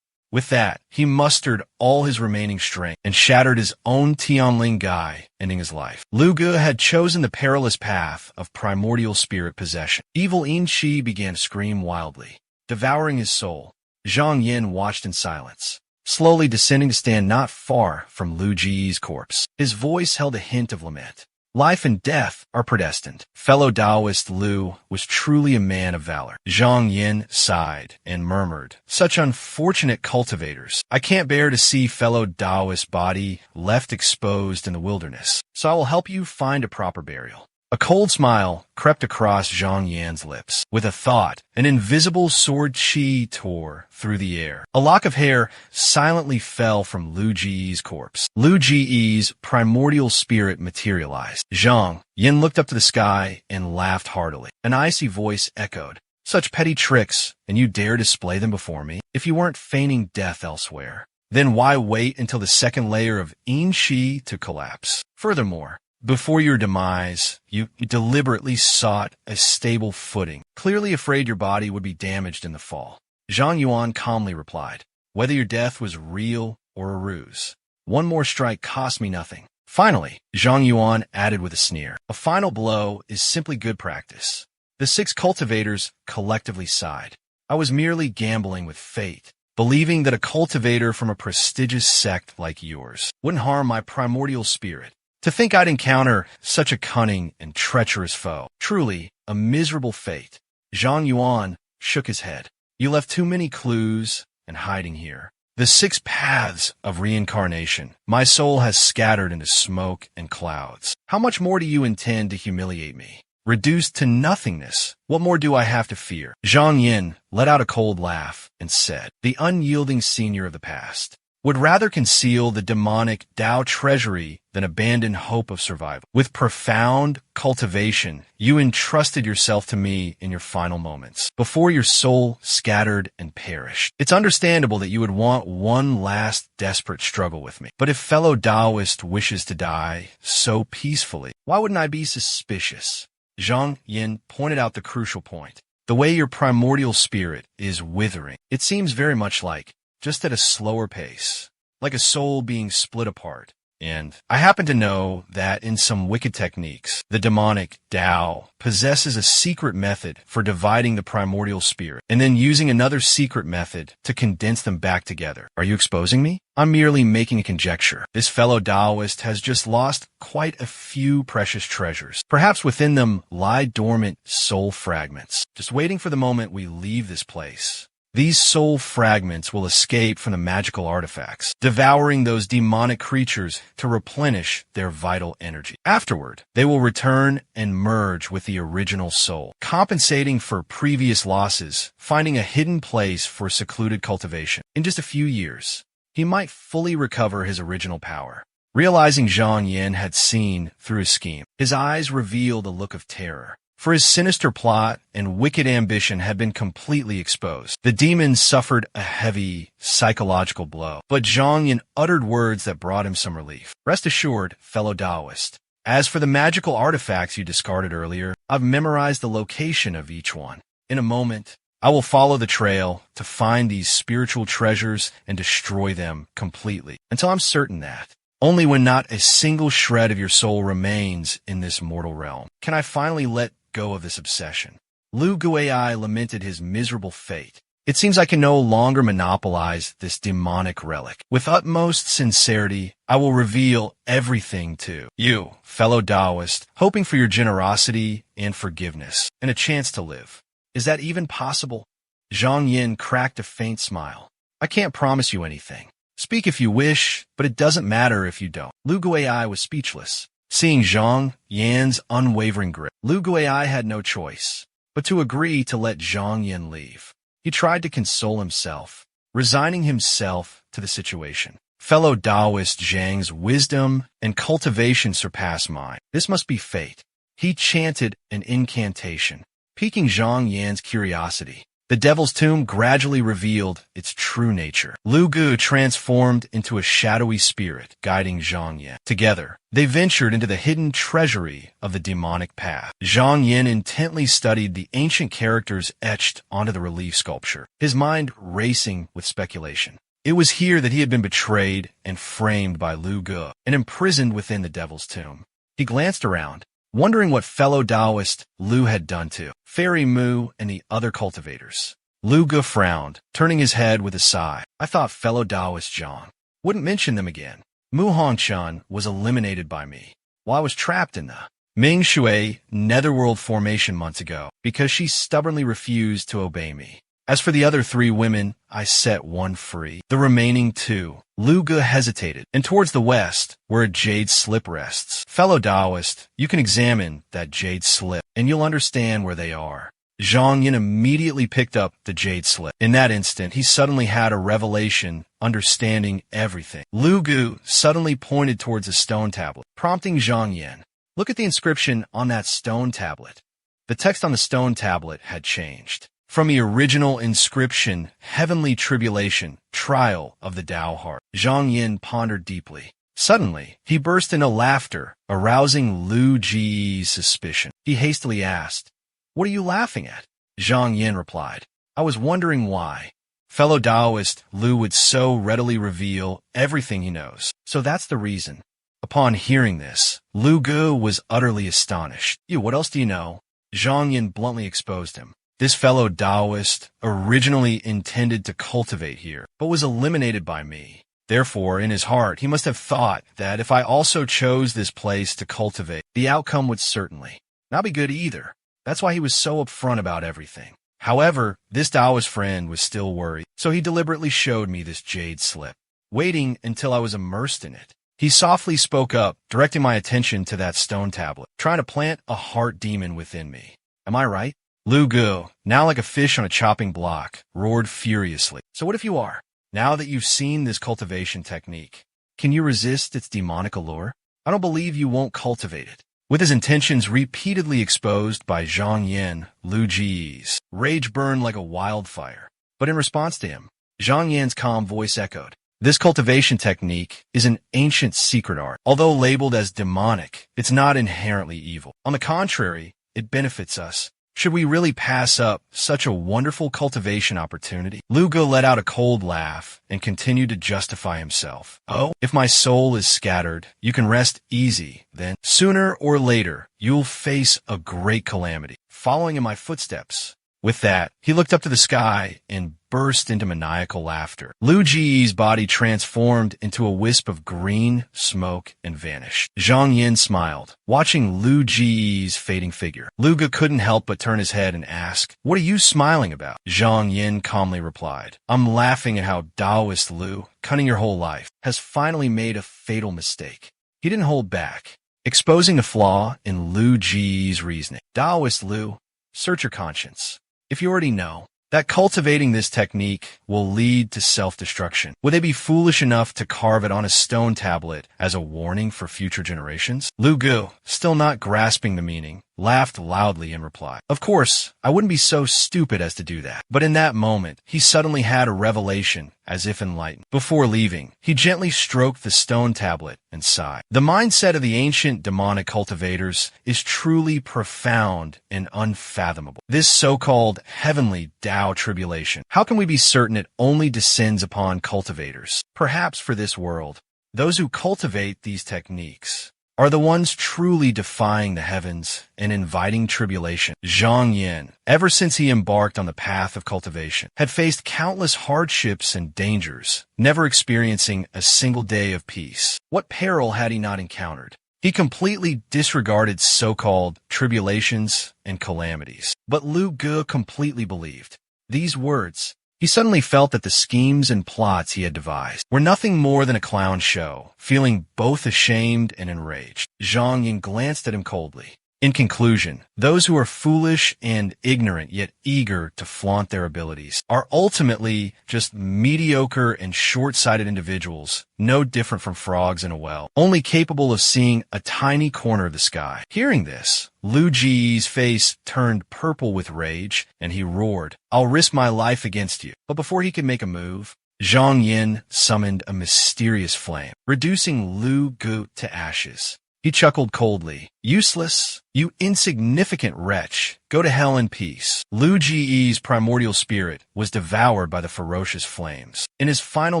With that, he mustered all his remaining strength and shattered his own Tianling Gai, ending his life. Lu Ge had chosen the perilous path of primordial spirit possession. Evil Yin Qi began to scream wildly, devouring his soul. Zhang Yin watched in silence, slowly descending to stand not far from Lu Ji's corpse. His voice held a hint of lament. Life and death are predestined. Fellow Taoist Lu was truly a man of valor. Zhang Yin sighed and murmured, "Such unfortunate cultivators. I can't bear to see fellow Taoist body left exposed in the wilderness, so I will help you find a proper burial." A cold smile crept across Zhang Yan's lips. With a thought, an invisible sword qi tore through the air. A lock of hair silently fell from Lu Ji's corpse. Lu Ji's primordial spirit materialized. Zhang Yan looked up to the sky and laughed heartily. An icy voice echoed, "Such petty tricks, and you dare display them before me? If you weren't feigning death elsewhere, then why wait until the second layer of Yin Qi to collapse? Furthermore, before your demise, you deliberately sought a stable footing, clearly afraid your body would be damaged in the fall." Zhang Yuan calmly replied, "Whether your death was real or a ruse, one more strike cost me nothing." Finally, Zhang Yuan added with a sneer, "A final blow is simply good practice." The 6 cultivators collectively sighed. "I was merely gambling with fate, believing that a cultivator from a prestigious sect like yours wouldn't harm my primordial spirit. To think I'd encounter such a cunning and treacherous foe. Truly, a miserable fate." Zhang Yuan shook his head. "You left too many clues and hiding here. The 6 paths of reincarnation my soul has scattered into smoke and clouds. How much more do you intend to humiliate me? Reduced to nothingness, what more do I have to fear?" Zhang Yin let out a cold laugh and said, "The unyielding senior of the past would rather conceal the demonic Tao treasury than abandon hope of survival. With profound cultivation, you entrusted yourself to me in your final moments, before your soul scattered and perished. It's understandable that you would want one last desperate struggle with me. But if fellow Taoist wishes to die so peacefully, why wouldn't I be suspicious?" Zhang Yin pointed out the crucial point. "The way your primordial spirit is withering, it seems very much like, just at a slower pace, like a soul being split apart, And I happen to know that in some wicked techniques, the demonic Tao possesses a secret method for dividing the primordial spirit and then using another secret method to condense them back together. Are you exposing me? I'm merely making a conjecture. This fellow Taoist has just lost quite a few precious treasures. Perhaps within them lie dormant soul fragments, just waiting for the moment we leave this place. These soul fragments will escape from the magical artifacts, devouring those demonic creatures to replenish their vital energy. Afterward, they will return and merge with the original soul, compensating for previous losses, finding a hidden place for secluded cultivation. In just a few years, he might fully recover his original power. Realizing Zhang Yin had seen through his scheme, his eyes revealed a look of terror. For his sinister plot and wicked ambition had been completely exposed. The demons suffered a heavy psychological blow, but Zhang Yin uttered words that brought him some relief. Rest assured, fellow Taoist. As for the magical artifacts you discarded earlier, I've memorized the location of each one. In a moment, I will follow the trail to find these spiritual treasures and destroy them completely, until I'm certain that only when not a single shred of your soul remains in this mortal realm can I finally let go of this obsession. Lu Guai lamented his miserable fate. It seems I can no longer monopolize this demonic relic. With utmost sincerity, I will reveal everything to you, fellow Taoist, hoping for your generosity and forgiveness, and a chance to live. Is that even possible? Zhang Yin cracked a faint smile. I can't promise you anything. Speak if you wish, but it doesn't matter if you don't. Lu Guai was speechless. Seeing Zhang Yin's unwavering grip, Lu Guai had no choice but to agree to let Zhang Yin leave. He tried to console himself, resigning himself to the situation. Fellow Taoist Zhang's wisdom and cultivation surpass mine. This must be fate. He chanted an incantation, piquing Zhang Yin's curiosity. The Devil's Tomb gradually revealed its true nature. Lu Gu transformed into a shadowy spirit, guiding Zhang Yin. Together, they ventured into the hidden treasury of the demonic path. Zhang Yin intently studied the ancient characters etched onto the relief sculpture, his mind racing with speculation. It was here that he had been betrayed and framed by Lu Gu, and imprisoned within the Devil's Tomb. He glanced around, wondering what fellow Taoist Lu had done to Fairy Mu and the other cultivators. Lu Gu frowned, turning his head with a sigh. I thought fellow Taoist Zhang wouldn't mention them again. Mu Hongchun was eliminated by me, while I was trapped in the Ming Shui netherworld formation months ago, because she stubbornly refused to obey me. As for the other 3 women, I set one free. The remaining 2. Lu Gu hesitated, and towards the west, where a jade slip rests. Fellow Taoist, you can examine that jade slip, and you'll understand where they are. Zhang Yin immediately picked up the jade slip. In that instant, he suddenly had a revelation, understanding everything. Lu Gu suddenly pointed towards a stone tablet, prompting Zhang Yin. Look at the inscription on that stone tablet. The text on the stone tablet had changed. From the original inscription, Heavenly Tribulation, Trial of the Tao Heart. Zhang Yin pondered deeply. Suddenly, he burst into laughter, arousing Lu Ji's suspicion. He hastily asked, "What are you laughing at?" Zhang Yin replied, "I was wondering why." Fellow Taoist Lu would so readily reveal everything he knows. So that's the reason. Upon hearing this, Lu Gu was utterly astonished. What else do you know? Zhang Yin bluntly exposed him. This fellow Taoist originally intended to cultivate here, but was eliminated by me. Therefore, in his heart, he must have thought that if I also chose this place to cultivate, the outcome would certainly not be good either. That's why he was so upfront about everything. However, this Taoist friend was still worried, so he deliberately showed me this jade slip, waiting until I was immersed in it. He softly spoke up, directing my attention to that stone tablet, trying to plant a heart demon within me. Am I right? Lu Gu, now like a fish on a chopping block, roared furiously. So what if you are? Now that you've seen this cultivation technique, can you resist its demonic allure? I don't believe you won't cultivate it. With his intentions repeatedly exposed by Zhang Yin, Lu Ji's rage burned like a wildfire. But in response to him, Zhang Yin's calm voice echoed. This cultivation technique is an ancient secret art. Although labeled as demonic, it's not inherently evil. On the contrary, it benefits us, Should we really pass up such a wonderful cultivation opportunity? Lu Ge let out a cold laugh and continued to justify himself. Oh, if my soul is scattered, you can rest easy, then. Sooner or later, you'll face a great calamity, following in my footsteps. With that, he looked up to the sky and burst into maniacal laughter. Lu Ji's body transformed into a wisp of green smoke and vanished. Zhang Yin smiled, watching Lu Ji's fading figure. Lu Ge couldn't help but turn his head and ask, "What are you smiling about?" Zhang Yin calmly replied, "I'm laughing at how Taoist Lu, cunning your whole life, has finally made a fatal mistake." He didn't hold back, exposing a flaw in Lu Ji's reasoning. Taoist Lu, search your conscience. If you already know that cultivating this technique will lead to self-destruction, would they be foolish enough to carve it on a stone tablet as a warning for future generations? Lu Ge, still not grasping the meaning, laughed loudly in reply. Of course, I wouldn't be so stupid as to do that. But in that moment, he suddenly had a revelation, as if enlightened. Before leaving, he gently stroked the stone tablet and sighed. The mindset of the ancient demonic cultivators is truly profound and unfathomable. This so-called heavenly Tao tribulation, how can we be certain it only descends upon cultivators? Perhaps for this world, those who cultivate these techniques are the ones truly defying the heavens and inviting tribulation. Zhang Yin, ever since he embarked on the path of cultivation, had faced countless hardships and dangers, never experiencing a single day of peace. What peril had he not encountered? He completely disregarded so-called tribulations and calamities. But Lu Ge completely believed these words. He suddenly felt that the schemes and plots he had devised were nothing more than a clown show. Feeling both ashamed and enraged, Zhang Yin glanced at him coldly. In conclusion, those who are foolish and ignorant yet eager to flaunt their abilities are ultimately just mediocre and short-sighted individuals, no different from frogs in a well, only capable of seeing a tiny corner of the sky. Hearing this, Lu Ji's face turned purple with rage, and he roared, "I'll risk my life against you." But before he could make a move, Zhang Yin summoned a mysterious flame, reducing Lu Ge to ashes. He chuckled coldly. "Useless, you insignificant wretch. Go to hell in peace." Lu Ji's primordial spirit was devoured by the ferocious flames. In his final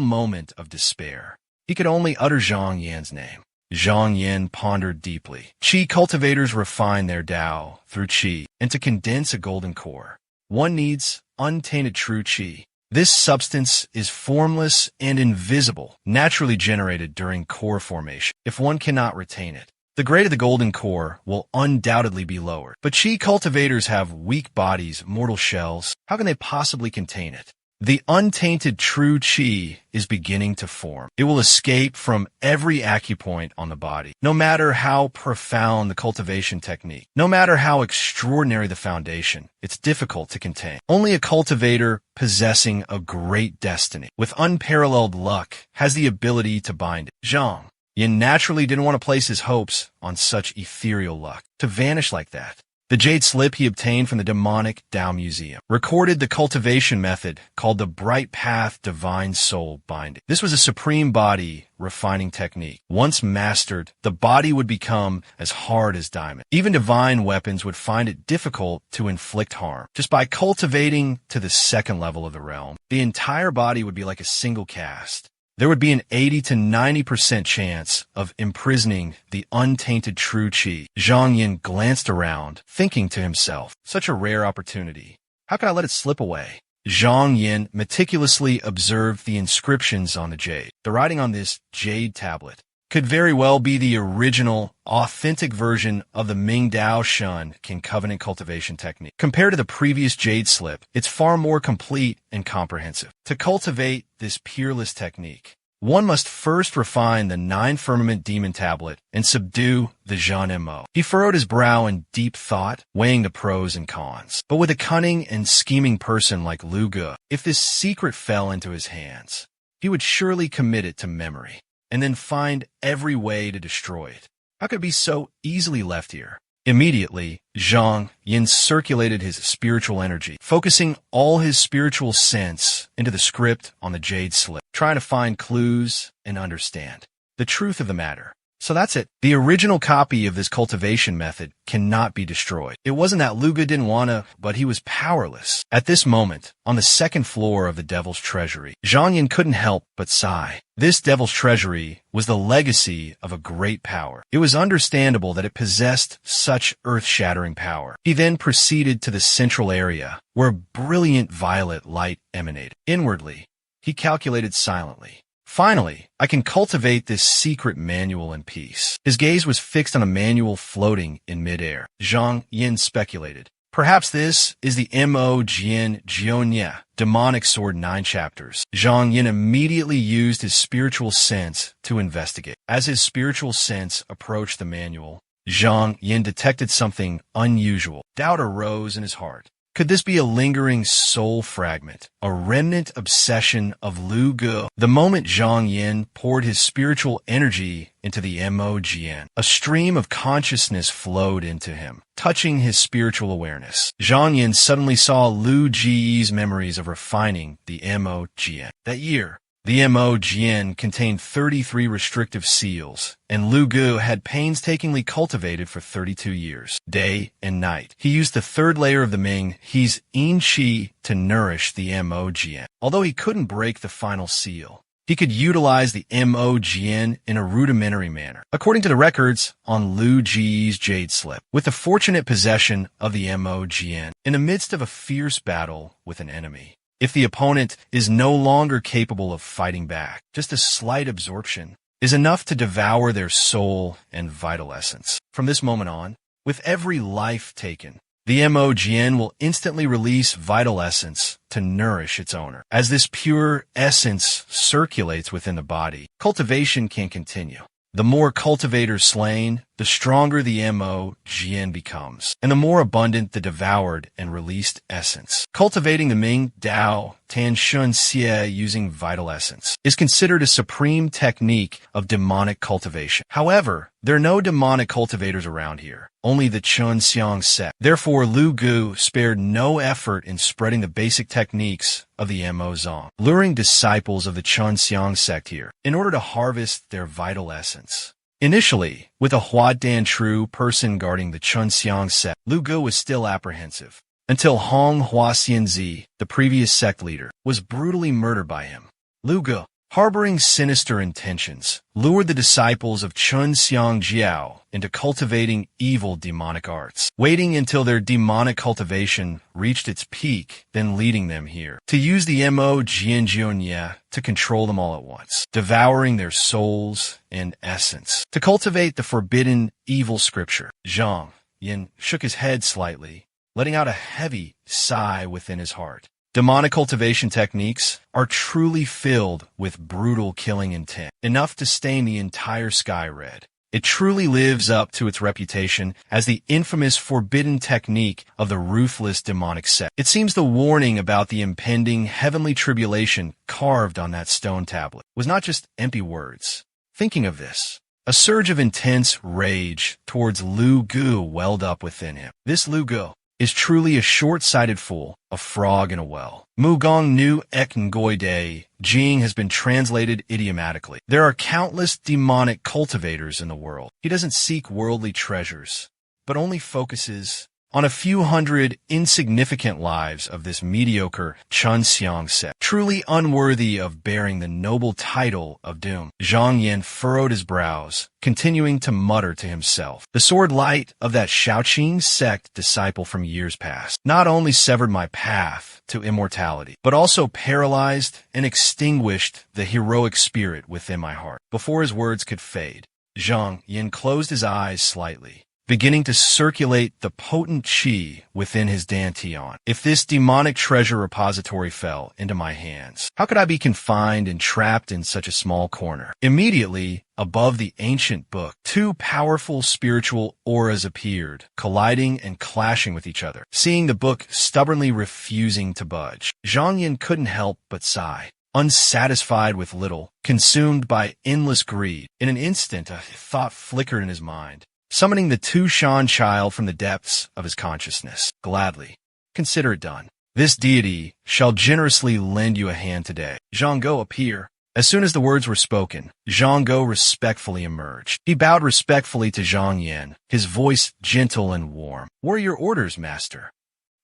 moment of despair, he could only utter Zhang Yin's name. Zhang Yin pondered deeply. Qi cultivators refine their Tao through Qi, and to condense a golden core, one needs untainted true Qi. This substance is formless and invisible, naturally generated during core formation. If one cannot retain it, the grade of the golden core will undoubtedly be lowered. But Qi cultivators have weak bodies, mortal shells. How can they possibly contain it? The untainted true Qi is beginning to form. It will escape from every acupoint on the body. No matter how profound the cultivation technique, no matter how extraordinary the foundation, it's difficult to contain. Only a cultivator possessing a great destiny, with unparalleled luck, has the ability to bind it. Zhang Yin naturally didn't want to place his hopes on such ethereal luck, to vanish like that. The jade slip he obtained from the demonic Tao Museum recorded the cultivation method called the Bright Path Divine Soul Binding. This was a supreme body refining technique. Once mastered, the body would become as hard as diamond. Even divine weapons would find it difficult to inflict harm. Just by cultivating to the second level of the realm, the entire body would be like a single cast. There would be an 80 to 90% chance of imprisoning the untainted true Qi. Zhang Yin glanced around, thinking to himself, such a rare opportunity. How can I let it slip away? Zhang Yin meticulously observed the inscriptions on the jade. The writing on this jade tablet could very well be the original, authentic version of the Ming Dao Shun Kin Covenant cultivation technique. Compared to the previous jade slip, it's far more complete and comprehensive. To cultivate this peerless technique, one must first refine the 9 firmament demon tablet and subdue the Zhan Mo. He furrowed his brow in deep thought, weighing the pros and cons. But with a cunning and scheming person like Lu Ge, if this secret fell into his hands, he would surely commit it to memory, and then find every way to destroy it. How could it be so easily left here? Immediately, Zhang Yin circulated his spiritual energy, focusing all his spiritual sense into the script on the jade slip, trying to find clues and understand the truth of the matter. So that's it. The original copy of this cultivation method cannot be destroyed. It wasn't that Lu Ge didn't want to, but he was powerless. At this moment, on the second floor of the Devil's Treasury, Zhang Yin couldn't help but sigh. This Devil's Treasury was the legacy of a great power. It was understandable that it possessed such earth-shattering power. He then proceeded to the central area, where a brilliant violet light emanated. Inwardly, he calculated silently. Finally, I can cultivate this secret manual in peace. His gaze was fixed on a manual floating in midair. Zhang Yin speculated. Perhaps this is the Mo Jian Jianye, Demonic Sword 9 chapters. Zhang Yin immediately used his spiritual sense to investigate. As his spiritual sense approached the manual, Zhang Yin detected something unusual. Doubt arose in his heart. Could this be a lingering soul fragment, a remnant obsession of Lu Ge? The moment Zhang Yin poured his spiritual energy into the Mo Jian, a stream of consciousness flowed into him, touching his spiritual awareness. Zhang Yin suddenly saw Lu Ji's memories of refining the Mo Jian. That year, the Mo Jian contained 33 restrictive seals, and Lu Ge had painstakingly cultivated for 32 years, day and night. He used the third layer of the Ming, his Yin Qi, to nourish the Mo Jian. Although he couldn't break the final seal, he could utilize the Mo Jian in a rudimentary manner, according to the records on Lu Ji's jade slip. With the fortunate possession of the Mo Jian, in the midst of a fierce battle with an enemy, if the opponent is no longer capable of fighting back, just a slight absorption is enough to devour their soul and vital essence. From this moment on, with every life taken, the Mo Jian will instantly release vital essence to nourish its owner. As this pure essence circulates within the body, cultivation can continue. The more cultivators slain, the stronger the Mo Jian becomes, and the more abundant the devoured and released essence. Cultivating the Ming Dao Tan Shun Xie using vital essence is considered a supreme technique of demonic cultivation. However, there are no demonic cultivators around here, only the Chun Xiang sect. Therefore, Lu Ge spared no effort in spreading the basic techniques of the Mo Zong, luring disciples of the Chun Xiang sect here in order to harvest their vital essence. Initially, with a Huadan Tru person guarding the Chun Xiang sect, Lu Ge was still apprehensive, until Hong Huaxianzi, the previous sect leader, was brutally murdered by him. Lu Ge, harboring sinister intentions, lured the disciples of Chun Xiang Jiao into cultivating evil demonic arts, waiting until their demonic cultivation reached its peak, then leading them here, to use the Mo Jianjianye to control them all at once, devouring their souls and essence, to cultivate the forbidden evil scripture. Zhang Yin shook his head slightly, letting out a heavy sigh within his heart. Demonic cultivation techniques are truly filled with brutal killing intent, enough to stain the entire sky red. It truly lives up to its reputation as the infamous forbidden technique of the ruthless demonic sect. It seems the warning about the impending heavenly tribulation carved on that stone tablet was not just empty words. Thinking of this, a surge of intense rage towards Lu Ge welled up within him. This Lu Ge is truly a short-sighted fool, a frog in a well. Mugong Nu Ek Ngoi Dei Jing has been translated idiomatically. There are countless demonic cultivators in the world. He doesn't seek worldly treasures, but only focuses on a few hundred insignificant lives of this mediocre Chun Xiang sect, truly unworthy of bearing the noble title of doom. Zhang Yin furrowed his brows, continuing to mutter to himself. The sword light of that Shaoqing sect disciple from years past not only severed my path to immortality, but also paralyzed and extinguished the heroic spirit within my heart. Before his words could fade, Zhang Yin closed his eyes slightly, beginning to circulate the potent qi within his dantian. If this demonic treasure repository fell into my hands, how could I be confined and trapped in such a small corner? Immediately, above the ancient book, two powerful spiritual auras appeared, colliding and clashing with each other. Seeing the book stubbornly refusing to budge, Zhang Yin couldn't help but sigh. Unsatisfied with little, consumed by endless greed, in an instant a thought flickered in his mind, summoning the Tu Shan child from the depths of his consciousness. Gladly. Consider it done. This deity shall generously lend you a hand today. Zhang Ge, appear. As soon as the words were spoken, Zhang Go respectfully emerged. He bowed respectfully to Zhang Yin, his voice gentle and warm. "What are your orders, master?"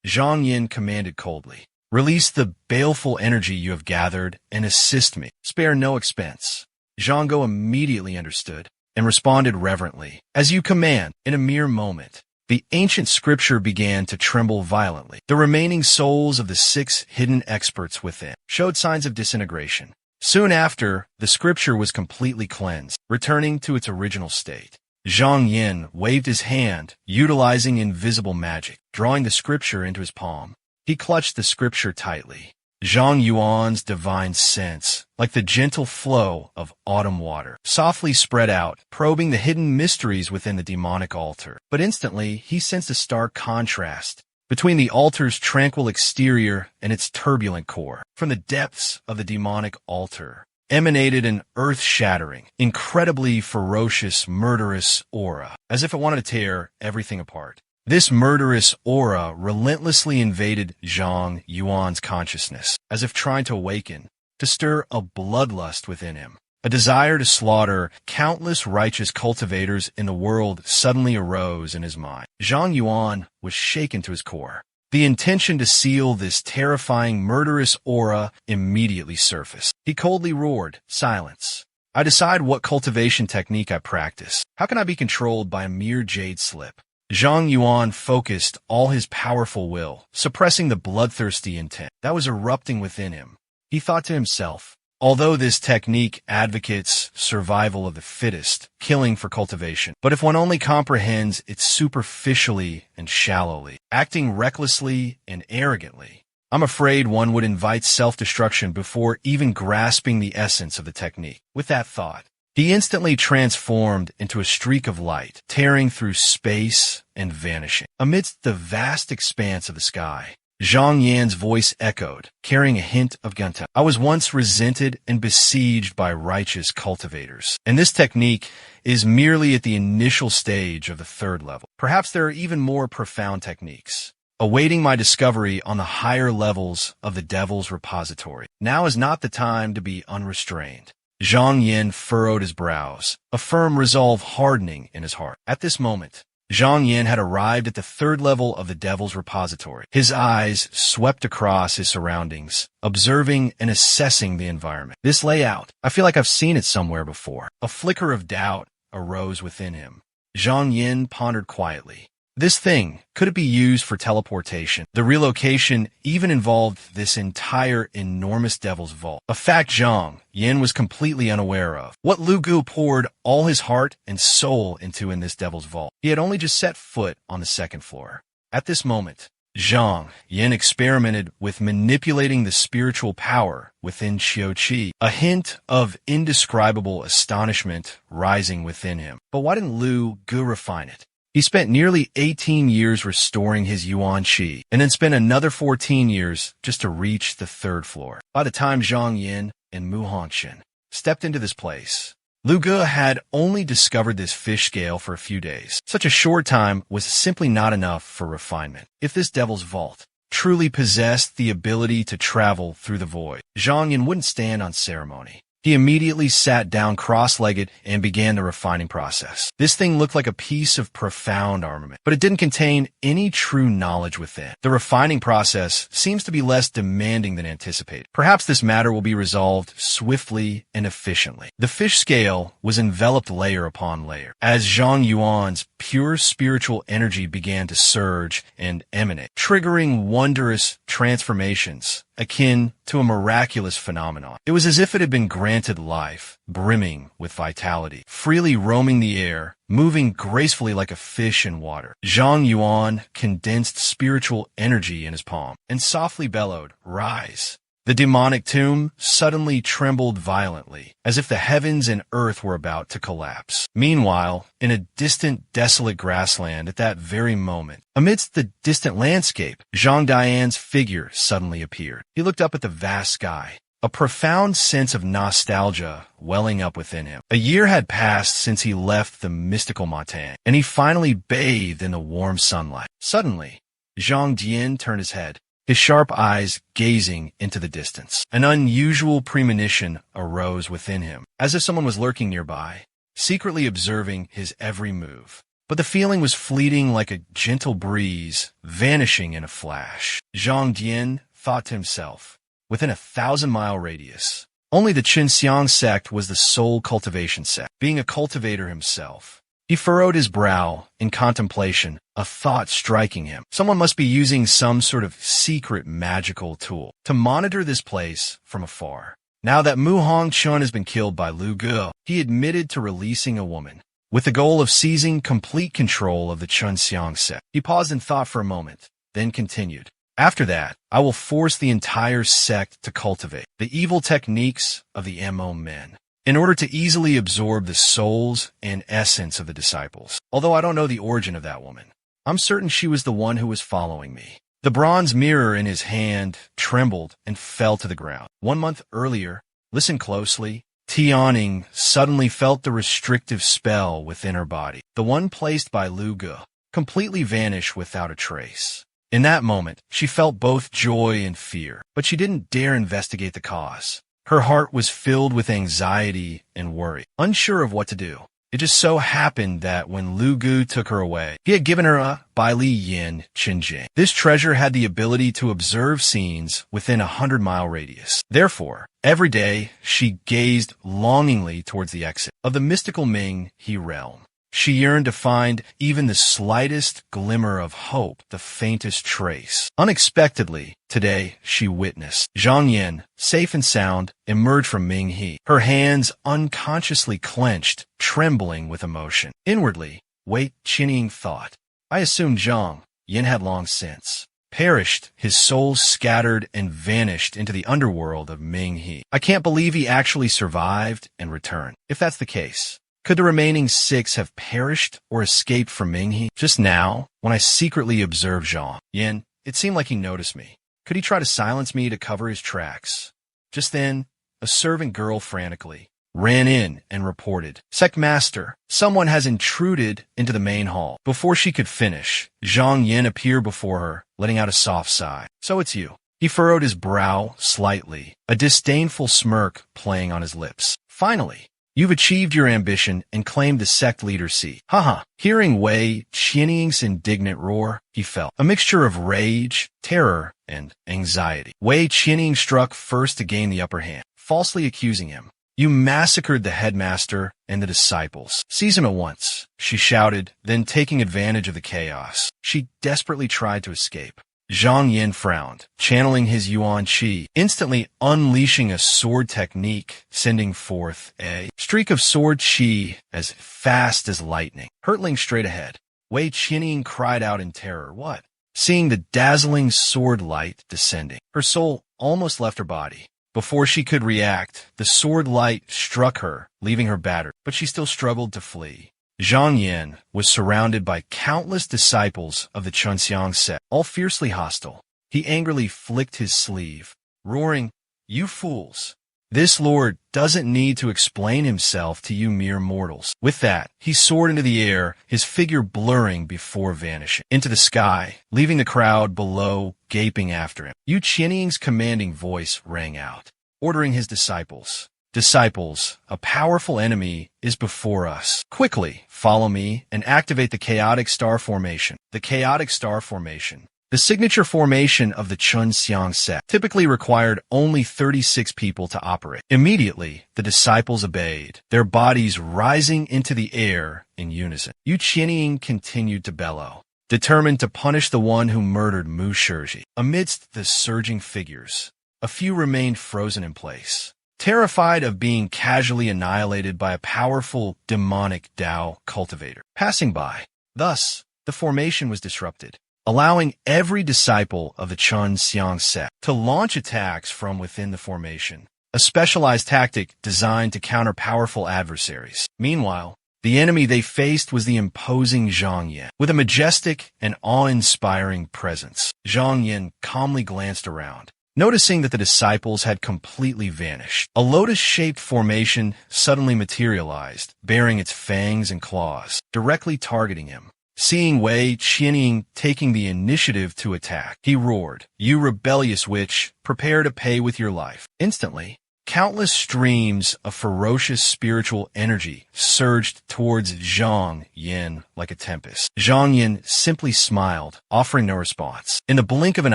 Zhang Yin commanded coldly. "Release the baleful energy you have gathered and assist me. Spare no expense." Zhang Go immediately understood and responded reverently. "As you command." In a mere moment, the ancient scripture began to tremble violently. The remaining souls of the 6 hidden experts within showed signs of disintegration. Soon after, the scripture was completely cleansed, returning to its original state. Zhang Yin waved his hand, utilizing invisible magic, drawing the scripture into his palm. He clutched the scripture tightly. Zhang Yuan's divine sense, like the gentle flow of autumn water, softly spread out, probing the hidden mysteries within the demonic altar. But instantly, he sensed a stark contrast between the altar's tranquil exterior and its turbulent core. From the depths of the demonic altar emanated an earth-shattering, incredibly ferocious, murderous aura, as if it wanted to tear everything apart. This murderous aura relentlessly invaded Zhang Yuan's consciousness, as if trying to awaken, to stir a bloodlust within him. A desire to slaughter countless righteous cultivators in the world suddenly arose in his mind. Zhang Yuan was shaken to his core. The intention to seal this terrifying, murderous aura immediately surfaced. He coldly roared, "Silence. I decide what cultivation technique I practice. How can I be controlled by a mere jade slip?" Zhang Yuan focused all his powerful will, suppressing the bloodthirsty intent that was erupting within him. He thought to himself, although this technique advocates survival of the fittest, killing for cultivation, but if one only comprehends it superficially and shallowly, acting recklessly and arrogantly, I'm afraid one would invite self-destruction before even grasping the essence of the technique. With that thought, he instantly transformed into a streak of light, tearing through space and vanishing. Amidst the vast expanse of the sky, Zhang Yan's voice echoed, carrying a hint of gunta. "I was once resented and besieged by righteous cultivators, and this technique is merely at the initial stage of the 3rd level. Perhaps there are even more profound techniques awaiting my discovery on the higher levels of the Devil's Repository. Now is not the time to be unrestrained." Zhang Yin furrowed his brows, a firm resolve hardening in his heart. At this moment, Zhang Yin had arrived at the 3rd level of the Devil's Repository. His eyes swept across his surroundings, observing and assessing the environment. "This layout, I feel like I've seen it somewhere before." A flicker of doubt arose within him. Zhang Yin pondered quietly. This thing, could it be used for teleportation? The relocation even involved this entire enormous devil's vault, a fact Zhang Yin was completely unaware of. What Lu Gu poured all his heart and soul into in this devil's vault. He had only just set foot on the 2nd floor. At this moment, Zhang Yin experimented with manipulating the spiritual power within Qiu Qi, a hint of indescribable astonishment rising within him. But why didn't Lu Gu refine it? He spent nearly 18 years restoring his Yuan Qi, and then spent another 14 years just to reach the 3rd floor. By the time Zhang Yin and Mu Hongxin stepped into this place, Lu Ge had only discovered this fish scale for a few days. Such a short time was simply not enough for refinement. If this devil's vault truly possessed the ability to travel through the void, Zhang Yin wouldn't stand on ceremony. He immediately sat down cross-legged and began the refining process. This thing looked like a piece of profound armament, but it didn't contain any true knowledge within. The refining process seems to be less demanding than anticipated. Perhaps this matter will be resolved swiftly and efficiently. The fish scale was enveloped layer upon layer, as Zhang Yuan's pure spiritual energy began to surge and emanate, triggering wondrous transformations akin to a miraculous phenomenon. It was as if it had been granted life, brimming with vitality, freely roaming the air, moving gracefully like a fish in water. Zhang Yuan condensed spiritual energy in his palm and softly bellowed, "Rise." The demonic tomb suddenly trembled violently, as if the heavens and earth were about to collapse. Meanwhile, in a distant, desolate grassland at that very moment, amidst the distant landscape, Zhang Dian's figure suddenly appeared. He looked up at the vast sky, a profound sense of nostalgia welling up within him. A year had passed since he left the mystical Matang, and he finally bathed in the warm sunlight. Suddenly, Zhang Dian turned his head. his sharp eyes gazing into the distance. An unusual premonition arose within him, as if someone was lurking nearby, secretly observing his every move. But the feeling was fleeting like a gentle breeze, vanishing in a flash. Zhang Dian thought to himself, within a 1,000-mile radius, only the Qinxiang sect was the sole cultivation sect. Being a cultivator himself, he furrowed his brow in contemplation, a thought striking him. Someone must be using some sort of secret magical tool to monitor this place from afar. Now that Mu Hongchun has been killed by Lu Ge, he admitted to releasing a woman, with the goal of seizing complete control of the Qinxiang sect. He paused in thought for a moment, then continued. After that, I will force the entire sect to cultivate the evil techniques of the MO men, in order to easily absorb the souls and essence of the disciples. Although I don't know the origin of that woman, I'm certain she was the one who was following me. The bronze mirror in his hand trembled and fell to the ground. 1 month earlier, listen closely, Tianing suddenly felt the restrictive spell within her body, the one placed by Lu Ge, completely vanish without a trace. In that moment, she felt both joy and fear, but she didn't dare investigate the cause. Her heart was filled with anxiety and worry, unsure of what to do. It just so happened that when Lu Ge took her away, he had given her a Baili Yin Qinjing. This treasure had the ability to observe scenes within a 100-mile radius. Therefore, every day, she gazed longingly towards the exit of the mystical Ming He realm. She yearned to find even the slightest glimmer of hope, the faintest trace. Unexpectedly, today, she witnessed Zhang Yin, safe and sound, emerge from Ming He, her hands unconsciously clenched, trembling with emotion. Inwardly, Wei Qianying thought, I assumed Zhang Yin had long since perished, his soul scattered and vanished into the underworld of Ming He. I can't believe he actually survived and returned. If that's the case, could the remaining 6 have perished or escaped from Ming He? Just now, when I secretly observed Zhang Yin, it seemed like he noticed me. Could he try to silence me to cover his tracks? Just then, a servant girl frantically ran in and reported, Sect Master, someone has intruded into the main hall. Before she could finish, Zhang Yin appeared before her, letting out a soft sigh. So it's you. He furrowed his brow slightly, a disdainful smirk playing on his lips. Finally, you've achieved your ambition and claimed the sect leader's seat. Haha. Hearing Wei Qianying's indignant roar, he felt a mixture of rage, terror, and anxiety. Wei Qianying struck first to gain the upper hand, falsely accusing him. You massacred the headmaster and the disciples. Seize him at once, she shouted, then taking advantage of the chaos, she desperately tried to escape. Zhang Yin frowned, channeling his Yuan Qi, instantly unleashing a sword technique, sending forth a streak of sword qi as fast as lightning, hurtling straight ahead. Wei Qianying cried out in terror. What? Seeing the dazzling sword light descending, her soul almost left her body. Before she could react, the sword light struck her, leaving her battered, but she still struggled to flee. Zhang Yin was surrounded by countless disciples of the Qinxiang sect, all fiercely hostile. He angrily flicked his sleeve, roaring, You fools! This lord doesn't need to explain himself to you mere mortals. With that, he soared into the air, his figure blurring before vanishing into the sky, leaving the crowd below gaping after him. Yu Qianying's commanding voice rang out, ordering his disciples. Disciples, a powerful enemy is before us. Quickly, follow me and activate the chaotic star formation. The chaotic star formation, the signature formation of the Qinxiang sect, typically required only 36 people to operate. Immediately, the disciples obeyed, their bodies rising into the air in unison. Yu Qianying continued to bellow, determined to punish the one who murdered Mu Shizhi. Amidst the surging figures, a few remained frozen in place, terrified of being casually annihilated by a powerful demonic Tao cultivator passing by. Thus, the formation was disrupted, allowing every disciple of the Qinxiang sect to launch attacks from within the formation, a specialized tactic designed to counter powerful adversaries. Meanwhile, the enemy they faced was the imposing Zhang Yin. With a majestic and awe-inspiring presence, Zhang Yin calmly glanced around, noticing that the disciples had completely vanished. A lotus-shaped formation suddenly materialized, bearing its fangs and claws, directly targeting him. Seeing Wei Qianying taking the initiative to attack, he roared, "You rebellious witch, prepare to pay with your life." Instantly, countless streams of ferocious spiritual energy surged towards Zhang Yin like a tempest. Zhang Yin simply smiled, offering no response. In the blink of an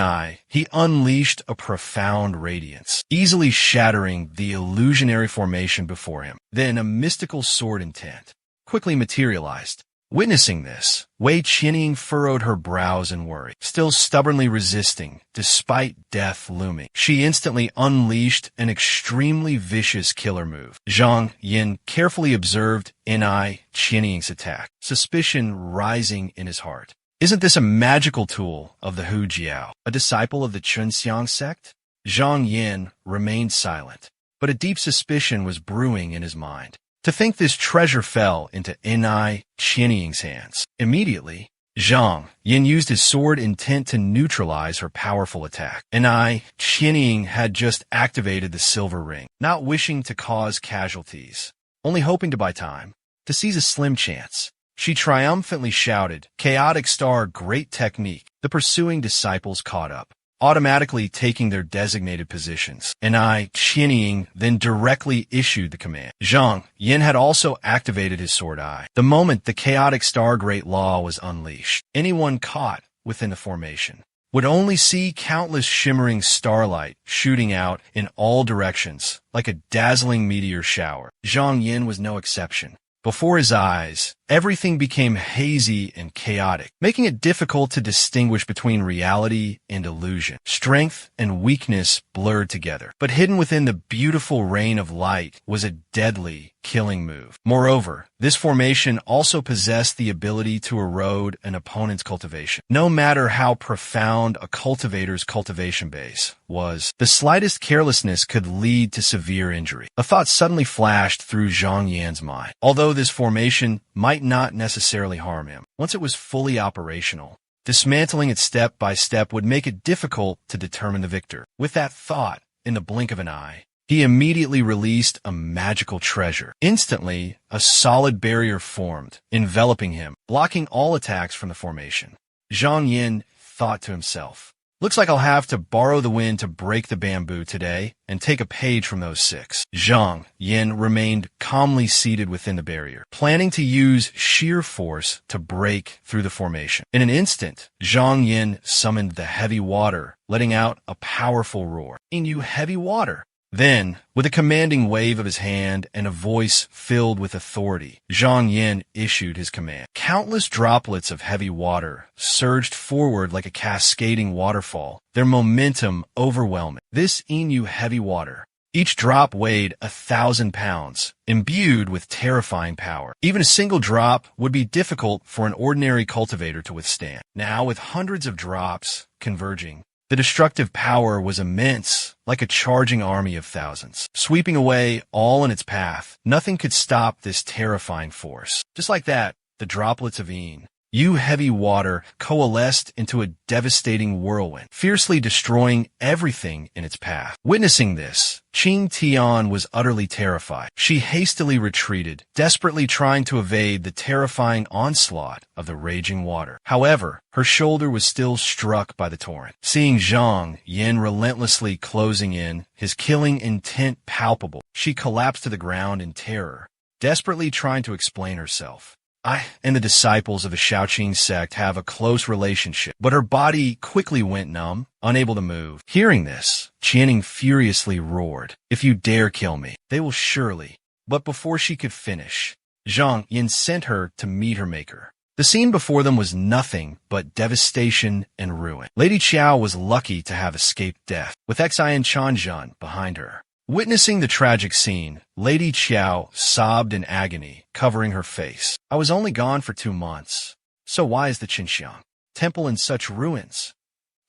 eye, he unleashed a profound radiance, easily shattering the illusionary formation before him. Then a mystical sword intent quickly materialized. Witnessing this, Wei Qianying furrowed her brows in worry. Still stubbornly resisting, despite death looming, she instantly unleashed an extremely vicious killer move. Zhang Yin carefully observed Wei Qianying's attack, suspicion rising in his heart. Isn't this a magical tool of the Hu Jiao, a disciple of the Chunxiang sect? Zhang Yin remained silent, but a deep suspicion was brewing in his mind. To think this treasure fell into Wei Qianying's hands. Immediately, Zhang Yin used his sword intent to neutralize her powerful attack. Wei Qianying had just activated the silver ring, not wishing to cause casualties, only hoping to buy time, to seize a slim chance. She triumphantly shouted, "Chaotic Star, great technique!" The pursuing disciples caught up, automatically taking their designated positions. Wei Qianying then directly issued the command. Zhang Yin had also activated his sword eye. The moment the chaotic star great law was unleashed, anyone caught within the formation would only see countless shimmering starlight shooting out in all directions like a dazzling meteor shower. Zhang Yin was no exception. Before his eyes, everything became hazy and chaotic, making it difficult to distinguish between reality and illusion. Strength and weakness blurred together, but hidden within the beautiful rain of light was a deadly, killing move. Moreover, this formation also possessed the ability to erode an opponent's cultivation. No matter how profound a cultivator's cultivation base was, the slightest carelessness could lead to severe injury. A thought suddenly flashed through Zhang Yan's mind. Although this formation might not necessarily harm him, once it was fully operational, dismantling it step by step would make it difficult to determine the victor. With that thought, in the blink of an eye, he immediately released a magical treasure. Instantly, a solid barrier formed, enveloping him, blocking all attacks from the formation. Zhang Yin thought to himself, "Looks like I'll have to borrow the wind to break the bamboo today and take a page from those six." Zhang Yin remained calmly seated within the barrier, planning to use sheer force to break through the formation. In an instant, Zhang Yin summoned the heavy water, letting out a powerful roar. "You heavy water!" Then, with a commanding wave of his hand and a voice filled with authority, Zhang Yin issued his command. Countless droplets of heavy water surged forward like a cascading waterfall, their momentum overwhelming. This Inu heavy water. Each drop weighed 1,000 pounds, imbued with terrifying power. Even a single drop would be difficult for an ordinary cultivator to withstand. Now, with hundreds of drops converging, the destructive power was immense, like a charging army of thousands, sweeping away all in its path. Nothing could stop this terrifying force. Just like that, the droplets of heavy water coalesced into a devastating whirlwind, fiercely destroying everything in its path. Witnessing this, Qing Tian was utterly terrified. She hastily retreated, desperately trying to evade the terrifying onslaught of the raging water. However, her shoulder was still struck by the torrent. Seeing Zhang Yin relentlessly closing in, his killing intent palpable, she collapsed to the ground in terror, desperately trying to explain herself. "I and the disciples of the Shaoqing sect have a close relationship," but her body quickly went numb, unable to move. Hearing this, Qianying furiously roared, "If you dare kill me, they will surely..." But before she could finish, Zhang Yin sent her to meet her maker. The scene before them was nothing but devastation and ruin. Lady Qiao was lucky to have escaped death, with Xian Chanzhan behind her. Witnessing the tragic scene, Lady Qiao sobbed in agony, covering her face. "I was only gone for 2 months. So why is the Qinxiang temple in such ruins?"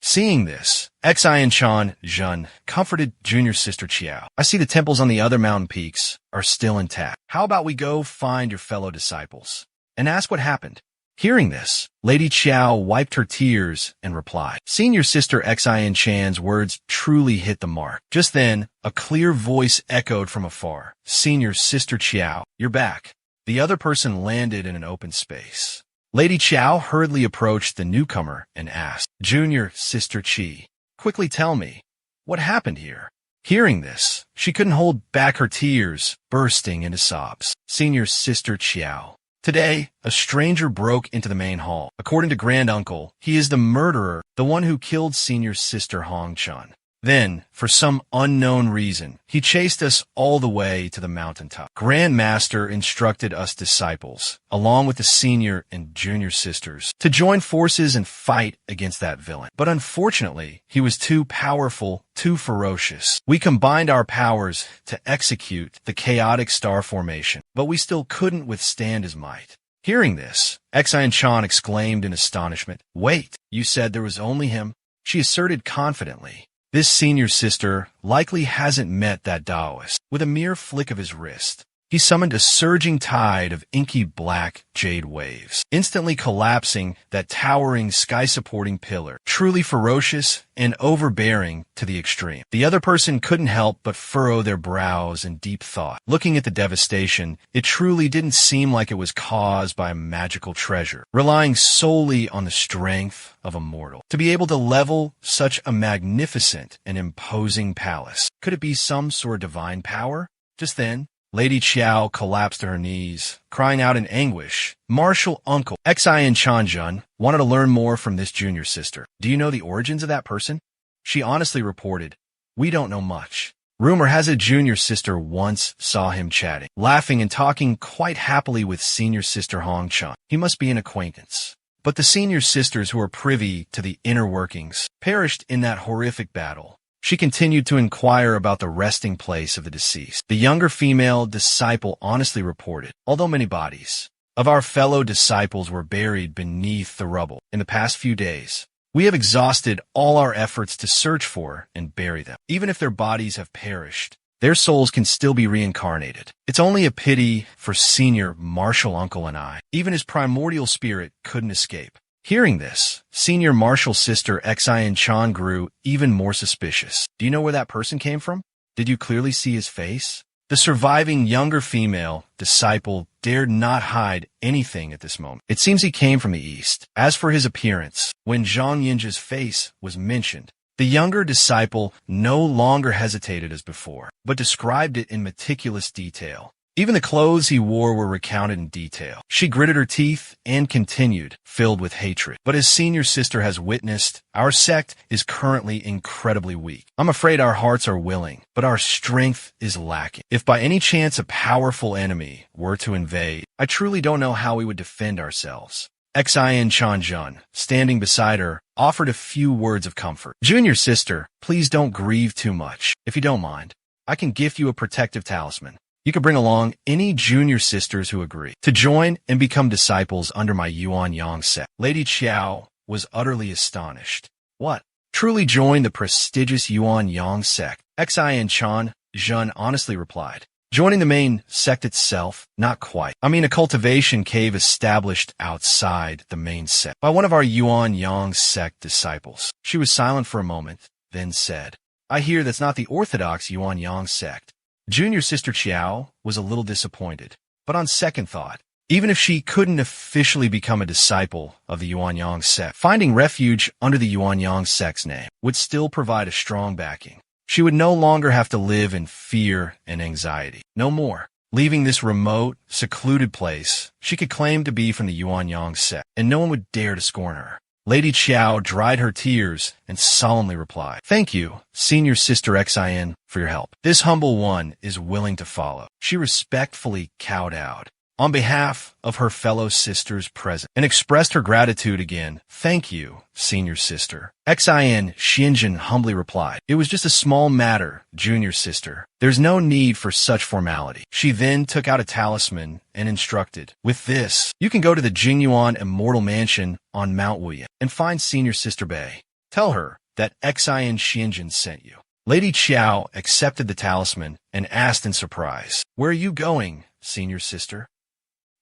Seeing this, Xian Chanzhan comforted junior sister Qiao. "I see the temples on the other mountain peaks are still intact. How about we go find your fellow disciples and ask what happened?" Hearing this, Lady Qiao wiped her tears and replied. Senior sister Xian Chan's words truly hit the mark. Just then, a clear voice echoed from afar. "Senior sister Qiao, you're back." The other person landed in an open space. Lady Qiao hurriedly approached the newcomer and asked, "Junior Sister Qi, quickly tell me, what happened here?" Hearing this, she couldn't hold back her tears, bursting into sobs. Senior Sister Qiao. Today, a stranger broke into the main hall. According to Granduncle, he is the murderer, the one who killed Senior Sister Hong Chun. Then, for some unknown reason, he chased us all the way to the mountaintop. Grandmaster instructed us disciples, along with the senior and junior sisters, to join forces and fight against that villain. But unfortunately, he was too powerful, too ferocious. We combined our powers to execute the chaotic star formation, but we still couldn't withstand his might. Hearing this, Xian Chan exclaimed in astonishment, "Wait, you said there was only him?" She asserted confidently. This senior sister likely hasn't met that Taoist. With a mere flick of his wrist, he summoned a surging tide of inky black jade waves, instantly collapsing that towering sky-supporting pillar, truly ferocious and overbearing to the extreme. The other person couldn't help but furrow their brows in deep thought. Looking at the devastation, it truly didn't seem like it was caused by a magical treasure, relying solely on the strength of a mortal. To be able to level such a magnificent and imposing palace, could it be some sort of divine power? Just then, Lady Qiao collapsed to her knees, crying out in anguish. Martial Uncle Xian Chanjun wanted to learn more from this junior sister. "Do you know the origins of that person?" She honestly reported, "We don't know much. Rumor has it junior sister once saw him chatting, laughing and talking quite happily with senior sister Hong Chun. He must be an acquaintance." But the senior sisters who were privy to the inner workings perished in that horrific battle. She continued to inquire about the resting place of the deceased. The younger female disciple honestly reported, "Although many bodies of our fellow disciples were buried beneath the rubble in the past few days, we have exhausted all our efforts to search for and bury them. Even if their bodies have perished, their souls can still be reincarnated. It's only a pity for senior martial uncle and I. Even his primordial spirit couldn't escape." Hearing this, senior martial sister Xian Chan grew even more suspicious. "Do you know where that person came from? Did you clearly see his face?" The surviving younger female disciple dared not hide anything at this moment. "It seems he came from the east." As for his appearance, when Zhang Yinzhi's face was mentioned, the younger disciple no longer hesitated as before, but described it in meticulous detail. Even the clothes he wore were recounted in detail. She gritted her teeth and continued, filled with hatred. "But as senior sister has witnessed, our sect is currently incredibly weak. I'm afraid our hearts are willing, but our strength is lacking. If by any chance a powerful enemy were to invade, I truly don't know how we would defend ourselves." Xian Chanjun, standing beside her, offered a few words of comfort. "Junior sister, please don't grieve too much. If you don't mind, I can gift you a protective talisman. You can bring along any junior sisters who agree to join and become disciples under my Yuan Yang sect." Lady Qiao was utterly astonished. "What? Truly join the prestigious Yuan Yang sect?" Xian Chan Jun honestly replied. "Joining the main sect itself? Not quite. I mean a cultivation cave established outside the main sect by one of our Yuan Yang sect disciples." She was silent for a moment, then said, "I hear that's not the orthodox Yuan Yang sect." Junior Sister Qiao was a little disappointed, but on second thought, even if she couldn't officially become a disciple of the Yuanyang sect, finding refuge under the Yuanyang sect's name would still provide a strong backing. She would no longer have to live in fear and anxiety. No more. Leaving this remote, secluded place, she could claim to be from the Yuanyang sect, and no one would dare to scorn her. Lady Qiao dried her tears and solemnly replied, "Thank you, Senior Sister Xian, for your help. This humble one is willing to follow." She respectfully kowtowed on behalf of her fellow sisters present and expressed her gratitude again. "Thank you, Senior Sister." Xian Xianjin humbly replied, "It was just a small matter, Junior Sister. There's no need for such formality." She then took out a talisman and instructed, "With this, you can go to the Jingyuan Immortal Mansion on Mount Wuyan and find Senior Sister Bei. Tell her that Xian Xianjin sent you." Lady Qiao accepted the talisman and asked in surprise, "Where are you going, Senior Sister?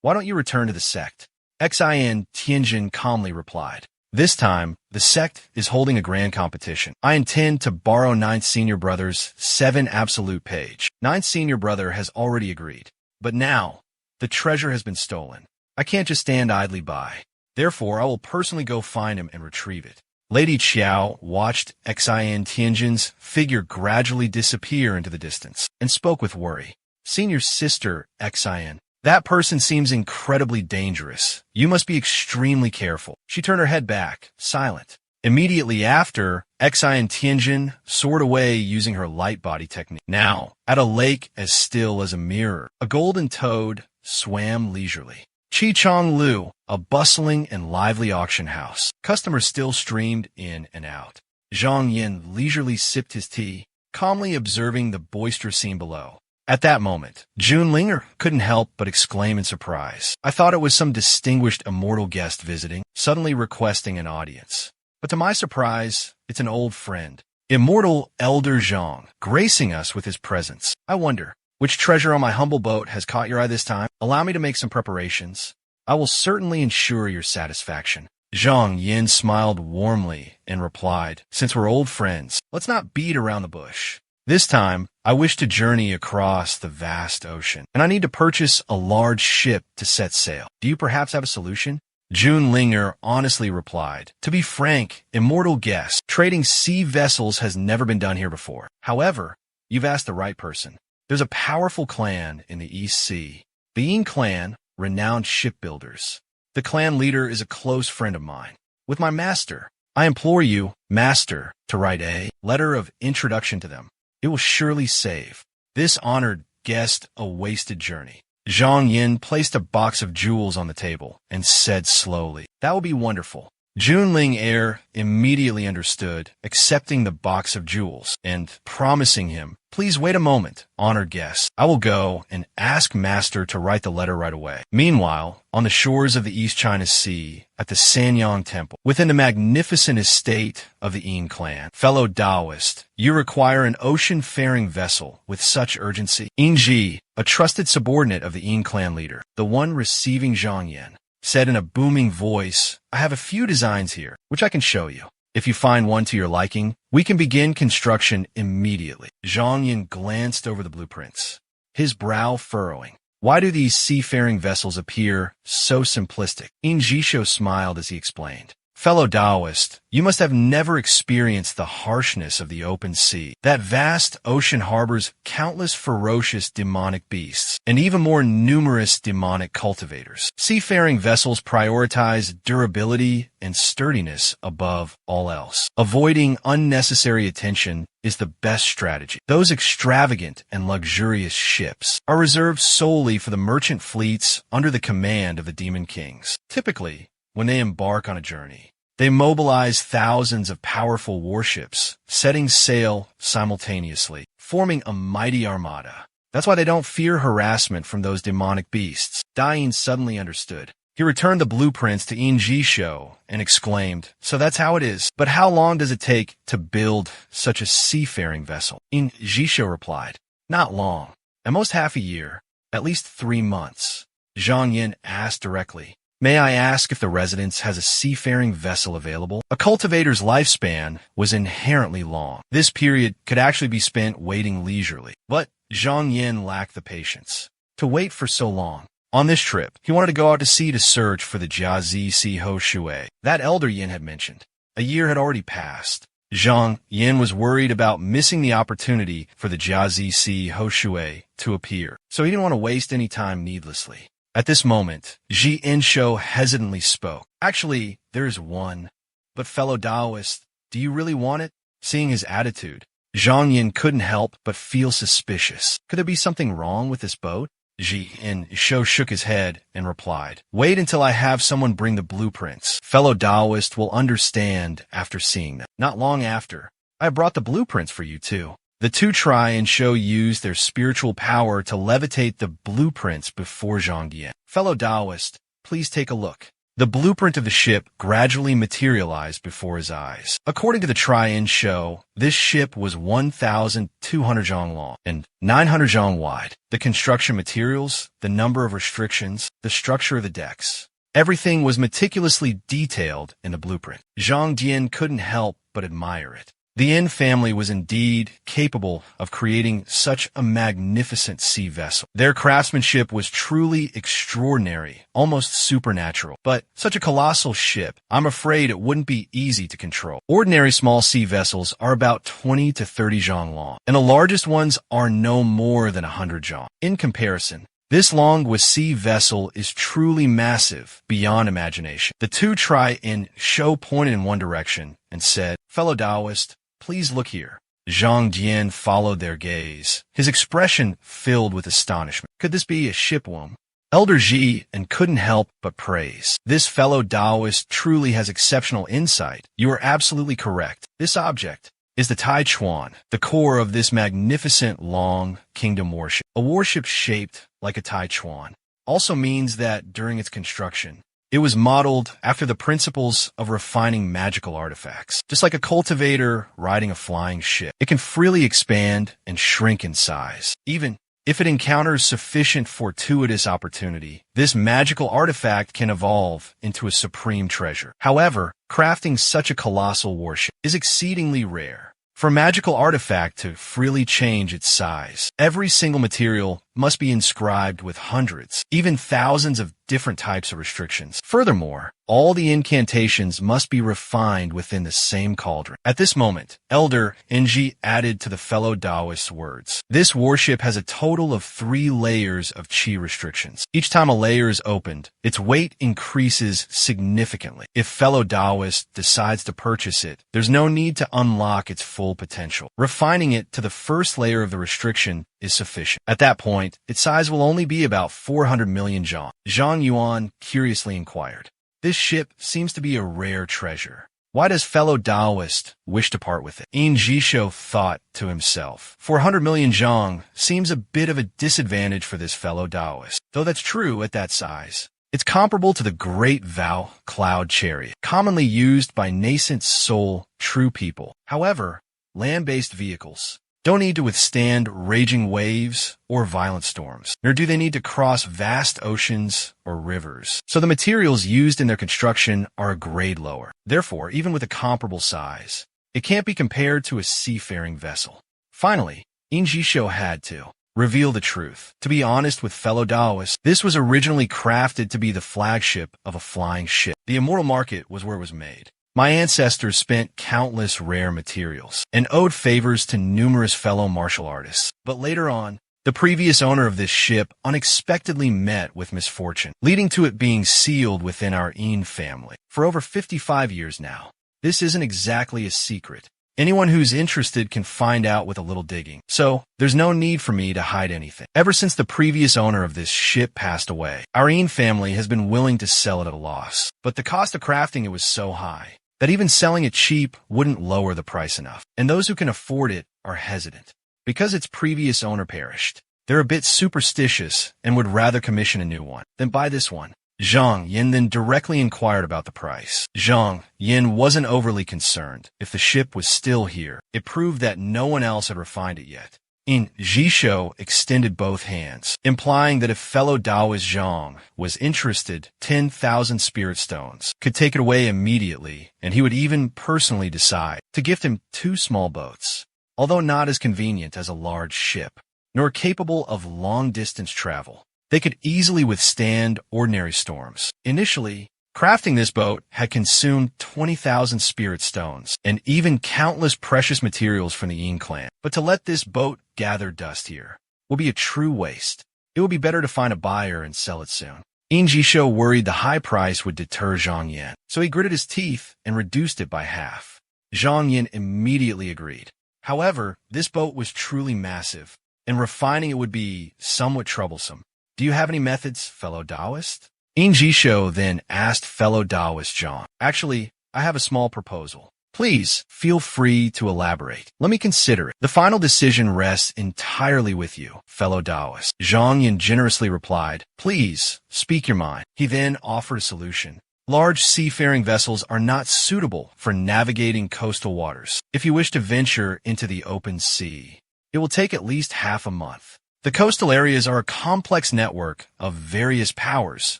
Why don't you return to the sect?" Xian Tianjin calmly replied, "This time, the sect is holding a grand competition. I intend to borrow 9th Senior Brother's 7 absolute page. 9th Senior Brother has already agreed. But now, the treasure has been stolen. I can't just stand idly by. Therefore, I will personally go find him and retrieve it. Lady Qiao watched Xin Tianjin's figure gradually disappear into the distance and spoke with worry. Senior sister, Xin. That person seems incredibly dangerous. You must be extremely careful. She turned her head back, silent. Immediately after, Xin Tianjin soared away using her light body technique. Now, at a lake as still as a mirror, a golden toad swam leisurely. Chichong Lu, a bustling and lively auction house. Customers still streamed in and out. Zhang Yin leisurely sipped his tea, calmly observing the boisterous scene below. At that moment, Jun Linger couldn't help but exclaim in surprise. I thought it was some distinguished immortal guest visiting, suddenly requesting an audience. But to my surprise, it's an old friend, immortal Elder Zhang, gracing us with his presence. I wonder, which treasure on my humble boat has caught your eye this time? Allow me to make some preparations. I will certainly ensure your satisfaction. Zhang Yin smiled warmly and replied, since we're old friends, let's not beat around the bush. This time, I wish to journey across the vast ocean, and I need to purchase a large ship to set sail. Do you perhaps have a solution? Jun Linger honestly replied, to be frank, immortal guest, trading sea vessels has never been done here before. However, you've asked the right person. There's a powerful clan in the East Sea, the Yin clan, renowned shipbuilders. The clan leader is a close friend of mine. With my master, I implore you, master, to write a letter of introduction to them. It will surely save this honored guest a wasted journey. Zhang Yin placed a box of jewels on the table and said slowly, that will be wonderful. Jun Linger immediately understood, accepting the box of jewels and promising him, please wait a moment, honored guest. I will go and ask master to write the letter right away. Meanwhile, on the shores of the East China Sea, at the Sanyang Temple, within the magnificent estate of the Yin clan, fellow Taoist, you require an ocean-faring vessel with such urgency. Yin Ji, a trusted subordinate of the Yin clan leader, the one receiving Zhang Yin, said in a booming voice, I have a few designs here, which I can show you. If you find one to your liking, we can begin construction immediately. Zhang Yin glanced over the blueprints, his brow furrowing. Why do these seafaring vessels appear so simplistic? Yin Jisho smiled as he explained. Fellow Taoist, you must have never experienced the harshness of the open sea. That vast ocean harbors countless ferocious demonic beasts, and even more numerous demonic cultivators. Seafaring vessels prioritize durability and sturdiness above all else. Avoiding unnecessary attention is the best strategy. Those extravagant and luxurious ships are reserved solely for the merchant fleets under the command of the Demon Kings. Typically, when they embark on a journey, they mobilize thousands of powerful warships, setting sail simultaneously, forming a mighty armada. That's why they don't fear harassment from those demonic beasts. Dain suddenly understood. He returned the blueprints to Yin Jisho and exclaimed, so that's how it is. But how long does it take to build such a seafaring vessel? Yin Jisho replied, not long. At most half a year, at least 3 months. Zhang Yin asked directly, may I ask if the residence has a seafaring vessel available? A cultivator's lifespan was inherently long. This period could actually be spent waiting leisurely. But Zhang Yin lacked the patience to wait for so long. On this trip, he wanted to go out to sea to search for the Jiazi Si Ho Shui that Elder Yin had mentioned. A year had already passed. Zhang Yin was worried about missing the opportunity for the Jiazi Si Ho Shui to appear, so he didn't want to waste any time needlessly. At this moment, Ji Insho hesitantly spoke. Actually, there is one. But fellow Taoist, do you really want it? Seeing his attitude, Zhang Yin couldn't help but feel suspicious. Could there be something wrong with this boat? Ji Insho shook his head and replied, wait until I have someone bring the blueprints. Fellow Taoist will understand after seeing them. Not long after, I brought the blueprints for you too. The two try and show use their spiritual power to levitate the blueprints before Zhang Yin. Fellow Taoist, please take a look. The blueprint of the ship gradually materialized before his eyes. According to the try-in show, this ship was 1,200 zhang long and 900 zhang wide. The construction materials, the number of restrictions, the structure of the decks. Everything was meticulously detailed in the blueprint. Zhang Yin couldn't help but admire it. The Yin family was indeed capable of creating such a magnificent sea vessel. Their craftsmanship was truly extraordinary, almost supernatural. But such a colossal ship, I'm afraid it wouldn't be easy to control. Ordinary small sea vessels are about 20 to 30 zhang long, and the largest ones are no more than 100 zhang. In comparison, this Longhua sea vessel is truly massive, beyond imagination. The two Tri and Shou pointed in one direction and said, "Fellow Taoist, please look here." Zhang Jian followed their gaze, his expression filled with astonishment. Could this be a shipworm? Elder Ji and couldn't help but praise. This fellow Taoist truly has exceptional insight. You are absolutely correct. This object is the Tai Chuan, the core of this magnificent long kingdom warship. A warship shaped like a Tai Chuan also means that during its construction, it was modeled after the principles of refining magical artifacts. Just like a cultivator riding a flying ship, it can freely expand and shrink in size. Even if it encounters sufficient fortuitous opportunity, this magical artifact can evolve into a supreme treasure. However, crafting such a colossal warship is exceedingly rare. For a magical artifact to freely change its size, every single material must be inscribed with hundreds, even thousands of different types of restrictions. Furthermore, all the incantations must be refined within the same cauldron. At this moment, Elder Nji added to the fellow Taoist's words. This warship has a total of 3 layers of qi restrictions. Each time a layer is opened, its weight increases significantly. If fellow Taoist decides to purchase it, there's no need to unlock its full potential. Refining it to the first layer of the restriction is sufficient. At that point, its size will only be about 400 million zhang. Zhang Yuan curiously inquired. This ship seems to be a rare treasure. Why does fellow Taoist wish to part with it? Yin Jisho thought to himself. 400 million zhang seems a bit of a disadvantage for this fellow Taoist. Though that's true at that size. It's comparable to the Great Vow Cloud Chariot, commonly used by nascent soul true people. However, land-based vehicles don't need to withstand raging waves or violent storms, nor do they need to cross vast oceans or rivers. So the materials used in their construction are a grade lower. Therefore, even with a comparable size, it can't be compared to a seafaring vessel. Finally, Yin Jisho had to reveal the truth. To be honest with fellow Taoists, this was originally crafted to be the flagship of a flying ship. The immortal market was where it was made. My ancestors spent countless rare materials and owed favors to numerous fellow martial artists. But later on, the previous owner of this ship unexpectedly met with misfortune, leading to it being sealed within our Yin family for over 55 years now. This isn't exactly a secret. Anyone who's interested can find out with a little digging. So, there's no need for me to hide anything. Ever since the previous owner of this ship passed away, our Yin family has been willing to sell it at a loss. But the cost of crafting it was so high that even selling it cheap wouldn't lower the price enough. And those who can afford it are hesitant. Because its previous owner perished, they're a bit superstitious and would rather commission a new one than buy this one. Zhang Yin then directly inquired about the price. Zhang Yin wasn't overly concerned. If the ship was still here, it proved that no one else had refined it yet. Yin Jisho extended both hands, implying that if fellow Taoist Zhang was interested, 10,000 spirit stones could take it away immediately, and he would even personally decide to gift him 2 small boats. Although not as convenient as a large ship, nor capable of long-distance travel, they could easily withstand ordinary storms. Initially, crafting this boat had consumed 20,000 spirit stones and even countless precious materials from the Yin clan. But to let this boat gather dust here will be a true waste. It would be better to find a buyer and sell it soon. Yin Jisho worried the high price would deter Zhang Yin, so he gritted his teeth and reduced it by half. Zhang Yin immediately agreed. However, this boat was truly massive, and refining it would be somewhat troublesome. Do you have any methods, fellow Taoist? Yin Jisho then asked fellow Taoist Zhang. Actually, I have a small proposal. Please, feel free to elaborate. Let me consider it. The final decision rests entirely with you, fellow Taoist. Zhang Yin generously replied, please, speak your mind. He then offered a solution. Large seafaring vessels are not suitable for navigating coastal waters. If you wish to venture into the open sea, it will take at least half a month. The coastal areas are a complex network of various powers,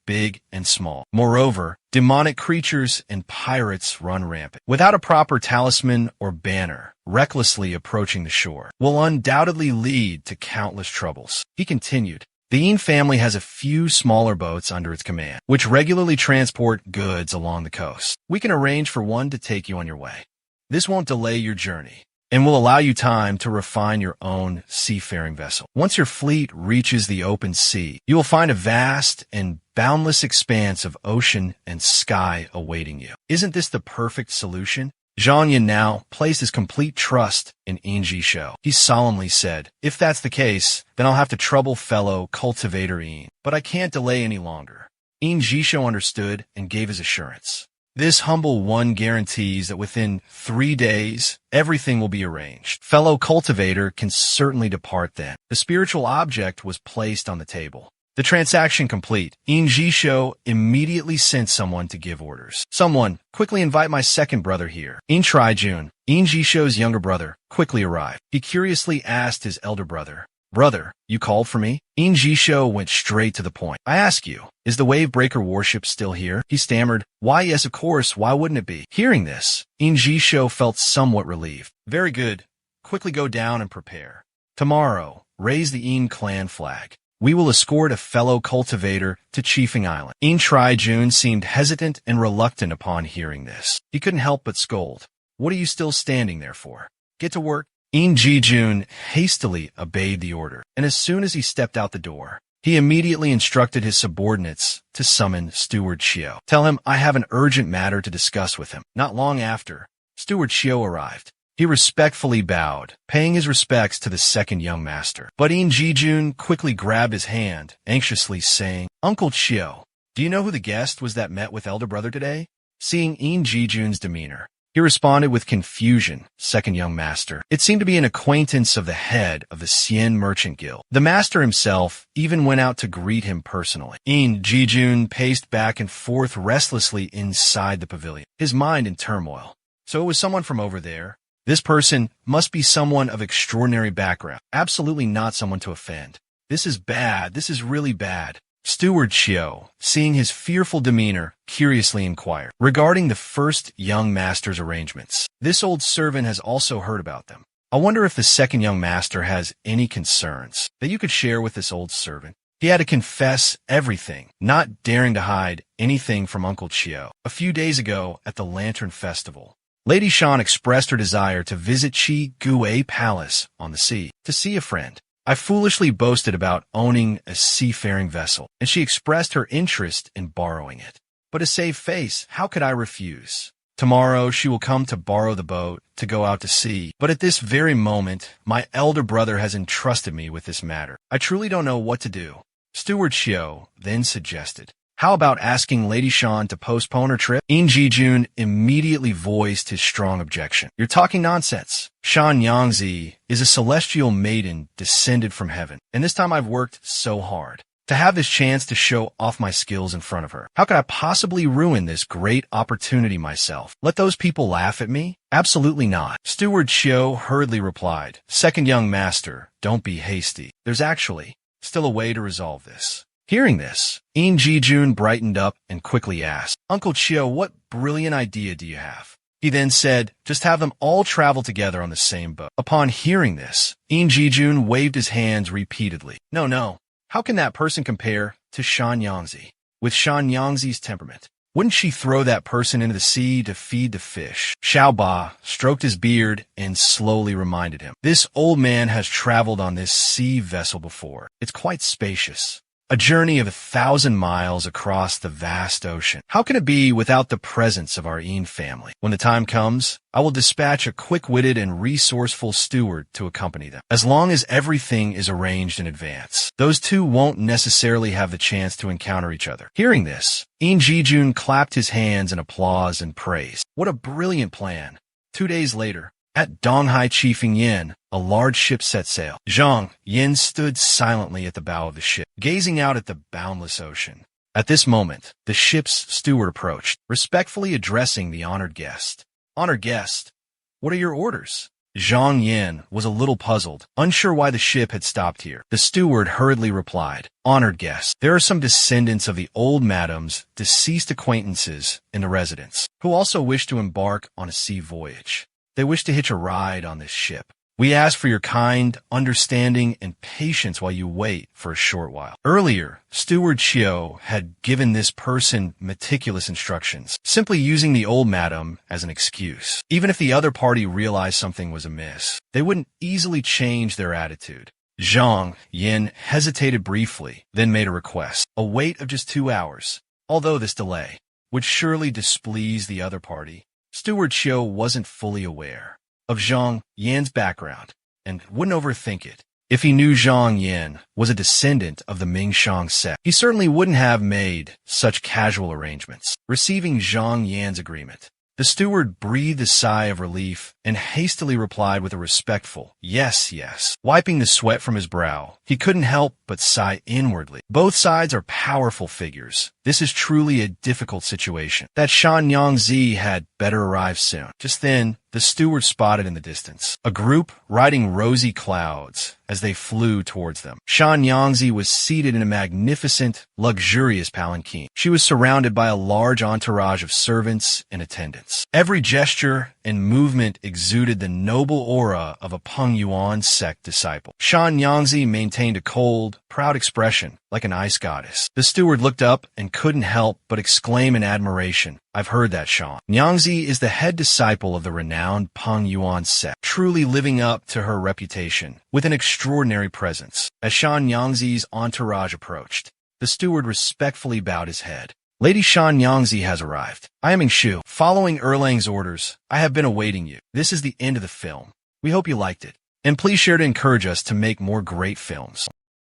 big and small. Moreover, demonic creatures and pirates run rampant. Without a proper talisman or banner, recklessly approaching the shore will undoubtedly lead to countless troubles. He continued, the Yin family has a few smaller boats under its command, which regularly transport goods along the coast. We can arrange for one to take you on your way. This won't delay your journey and will allow you time to refine your own seafaring vessel. Once your fleet reaches the open sea, you will find a vast and boundless expanse of ocean and sky awaiting you. Isn't this the perfect solution? Zhang Yin now placed his complete trust in Yin Jisho. He solemnly said, if that's the case, then I'll have to trouble fellow cultivator Yin. But I can't delay any longer. Yin Jisho understood and gave his assurance. This humble one guarantees that within 3 days, everything will be arranged. Fellow cultivator can certainly depart then. The spiritual object was placed on the table. The transaction complete, Yin Jisho immediately sent someone to give orders. Someone, quickly invite my second brother here. Yin Trijun, Yin Jisho's younger brother, quickly arrived. He curiously asked his elder brother, brother, you called for me? Yin Jisho went straight to the point. I ask you, is the wave breaker warship still here? He stammered, why yes of course, why wouldn't it be? Hearing this, Yin Jisho felt somewhat relieved. Very good. Quickly go down and prepare. Tomorrow, raise the Yin clan flag. We will escort a fellow cultivator to Chiefing Island. Yin Trijun seemed hesitant and reluctant upon hearing this. He couldn't help but scold. What are you still standing there for? Get to work. Yin Jijun hastily obeyed the order, and as soon as he stepped out the door, he immediately instructed his subordinates to summon Steward Xiao. Tell him I have an urgent matter to discuss with him. Not long after, Steward Xiao arrived. He respectfully bowed, paying his respects to the second young master. But Yin Jijun quickly grabbed his hand, anxiously saying, Uncle Xiao, do you know who the guest was that met with elder brother today? Seeing Yin Jijun's demeanor, he responded with confusion, second young master. It seemed to be an acquaintance of the head of the Xian Merchant Guild. The master himself even went out to greet him personally. Yin Jijun paced back and forth restlessly inside the pavilion, his mind in turmoil. So it was someone from over there. This person must be someone of extraordinary background, absolutely not someone to offend. This is bad, this is really bad. Steward Xiao, seeing his fearful demeanor, curiously inquired regarding the first young master's arrangements. This old servant has also heard about them. I wonder if the second young master has any concerns that you could share with this old servant. He had to confess everything, not daring to hide anything from Uncle Xiao. A few days ago at the Lantern Festival, Lady Shan expressed her desire to visit Chi Gue Palace on the sea, to see a friend. I foolishly boasted about owning a seafaring vessel, and she expressed her interest in borrowing it. But to save face, how could I refuse? Tomorrow she will come to borrow the boat to go out to sea, but at this very moment, my elder brother has entrusted me with this matter. I truly don't know what to do. Steward Xiao then suggested, how about asking Lady Shan to postpone her trip? Yin Jijun immediately voiced his strong objection. You're talking nonsense. Shan Yangzi is a celestial maiden descended from heaven, and this time I've worked so hard to have this chance to show off my skills in front of her. How could I possibly ruin this great opportunity myself? Let those people laugh at me? Absolutely not. Steward Xiao hurriedly replied, Second young master, don't be hasty. There's actually still a way to resolve this. Hearing this, Yin Jijun brightened up and quickly asked, Uncle Xiao, what brilliant idea do you have? He then said, just have them all travel together on the same boat. Upon hearing this, Yin Jijun waved his hands repeatedly. No. How can that person compare to Shan Yangzi? With Shan Yangzi's temperament, wouldn't she throw that person into the sea to feed the fish? Xiao Ba stroked his beard and slowly reminded him, this old man has traveled on this sea vessel before. It's quite spacious. A journey of 1,000 miles across the vast ocean. How can it be without the presence of our Yin family? When the time comes, I will dispatch a quick-witted and resourceful steward to accompany them. As long as everything is arranged in advance, those two won't necessarily have the chance to encounter each other. Hearing this, Yin Jijun clapped his hands in applause and praise. What a brilliant plan. 2 days later, at Donghai Chiefing Yin, a large ship set sail. Zhang Yin stood silently at the bow of the ship, gazing out at the boundless ocean. At this moment, the ship's steward approached, respectfully addressing the honored guest. Honored guest, what are your orders? Zhang Yan was a little puzzled, unsure why the ship had stopped here. The steward hurriedly replied, "Honored guests, there are some descendants of the old madam's deceased acquaintances in the residence, who also wish to embark on a sea voyage. They wish to hitch a ride on this ship. We ask for your kind understanding and patience while you wait for a short while." Earlier, Steward Chiu had given this person meticulous instructions, simply using the old madam as an excuse. Even if the other party realized something was amiss, they wouldn't easily change their attitude. Zhang Yin hesitated briefly, then made a request, a wait of just 2 hours. Although this delay would surely displease the other party, Steward Chiu wasn't fully aware of Zhang Yan's background and wouldn't overthink it. If he knew Zhang Yan was a descendant of the Mingshang sect, he certainly wouldn't have made such casual arrangements. Receiving Zhang Yan's agreement, the steward breathed a sigh of relief and hastily replied with a respectful, "Yes, yes." Wiping the sweat from his brow, he couldn't help but sigh inwardly. Both sides are powerful figures. This is truly a difficult situation. That Shan Yangzi had better arrive soon. Just then, the steward spotted in the distance a group riding rosy clouds as they flew towards them. Shan Yangzi was seated in a magnificent, luxurious palanquin. She was surrounded by a large entourage of servants and attendants. Every gesture and movement exuded the noble aura of a Peng Yuan sect disciple. Shan Yangzi maintained a cold, proud expression, like an ice goddess. The steward looked up and couldn't help but exclaim in admiration, "I've heard that, Shan. Nyangzi is the head disciple of the renowned Peng Yuan sect, truly living up to her reputation with an extraordinary presence." As Shan Nyangzi's entourage approached, the steward respectfully bowed his head. "Lady Shan Yangzi has arrived. I am Xu. Following Erlang's orders, I have been awaiting you." This is the end of the film. We hope you liked it. And please share to encourage us to make more great films.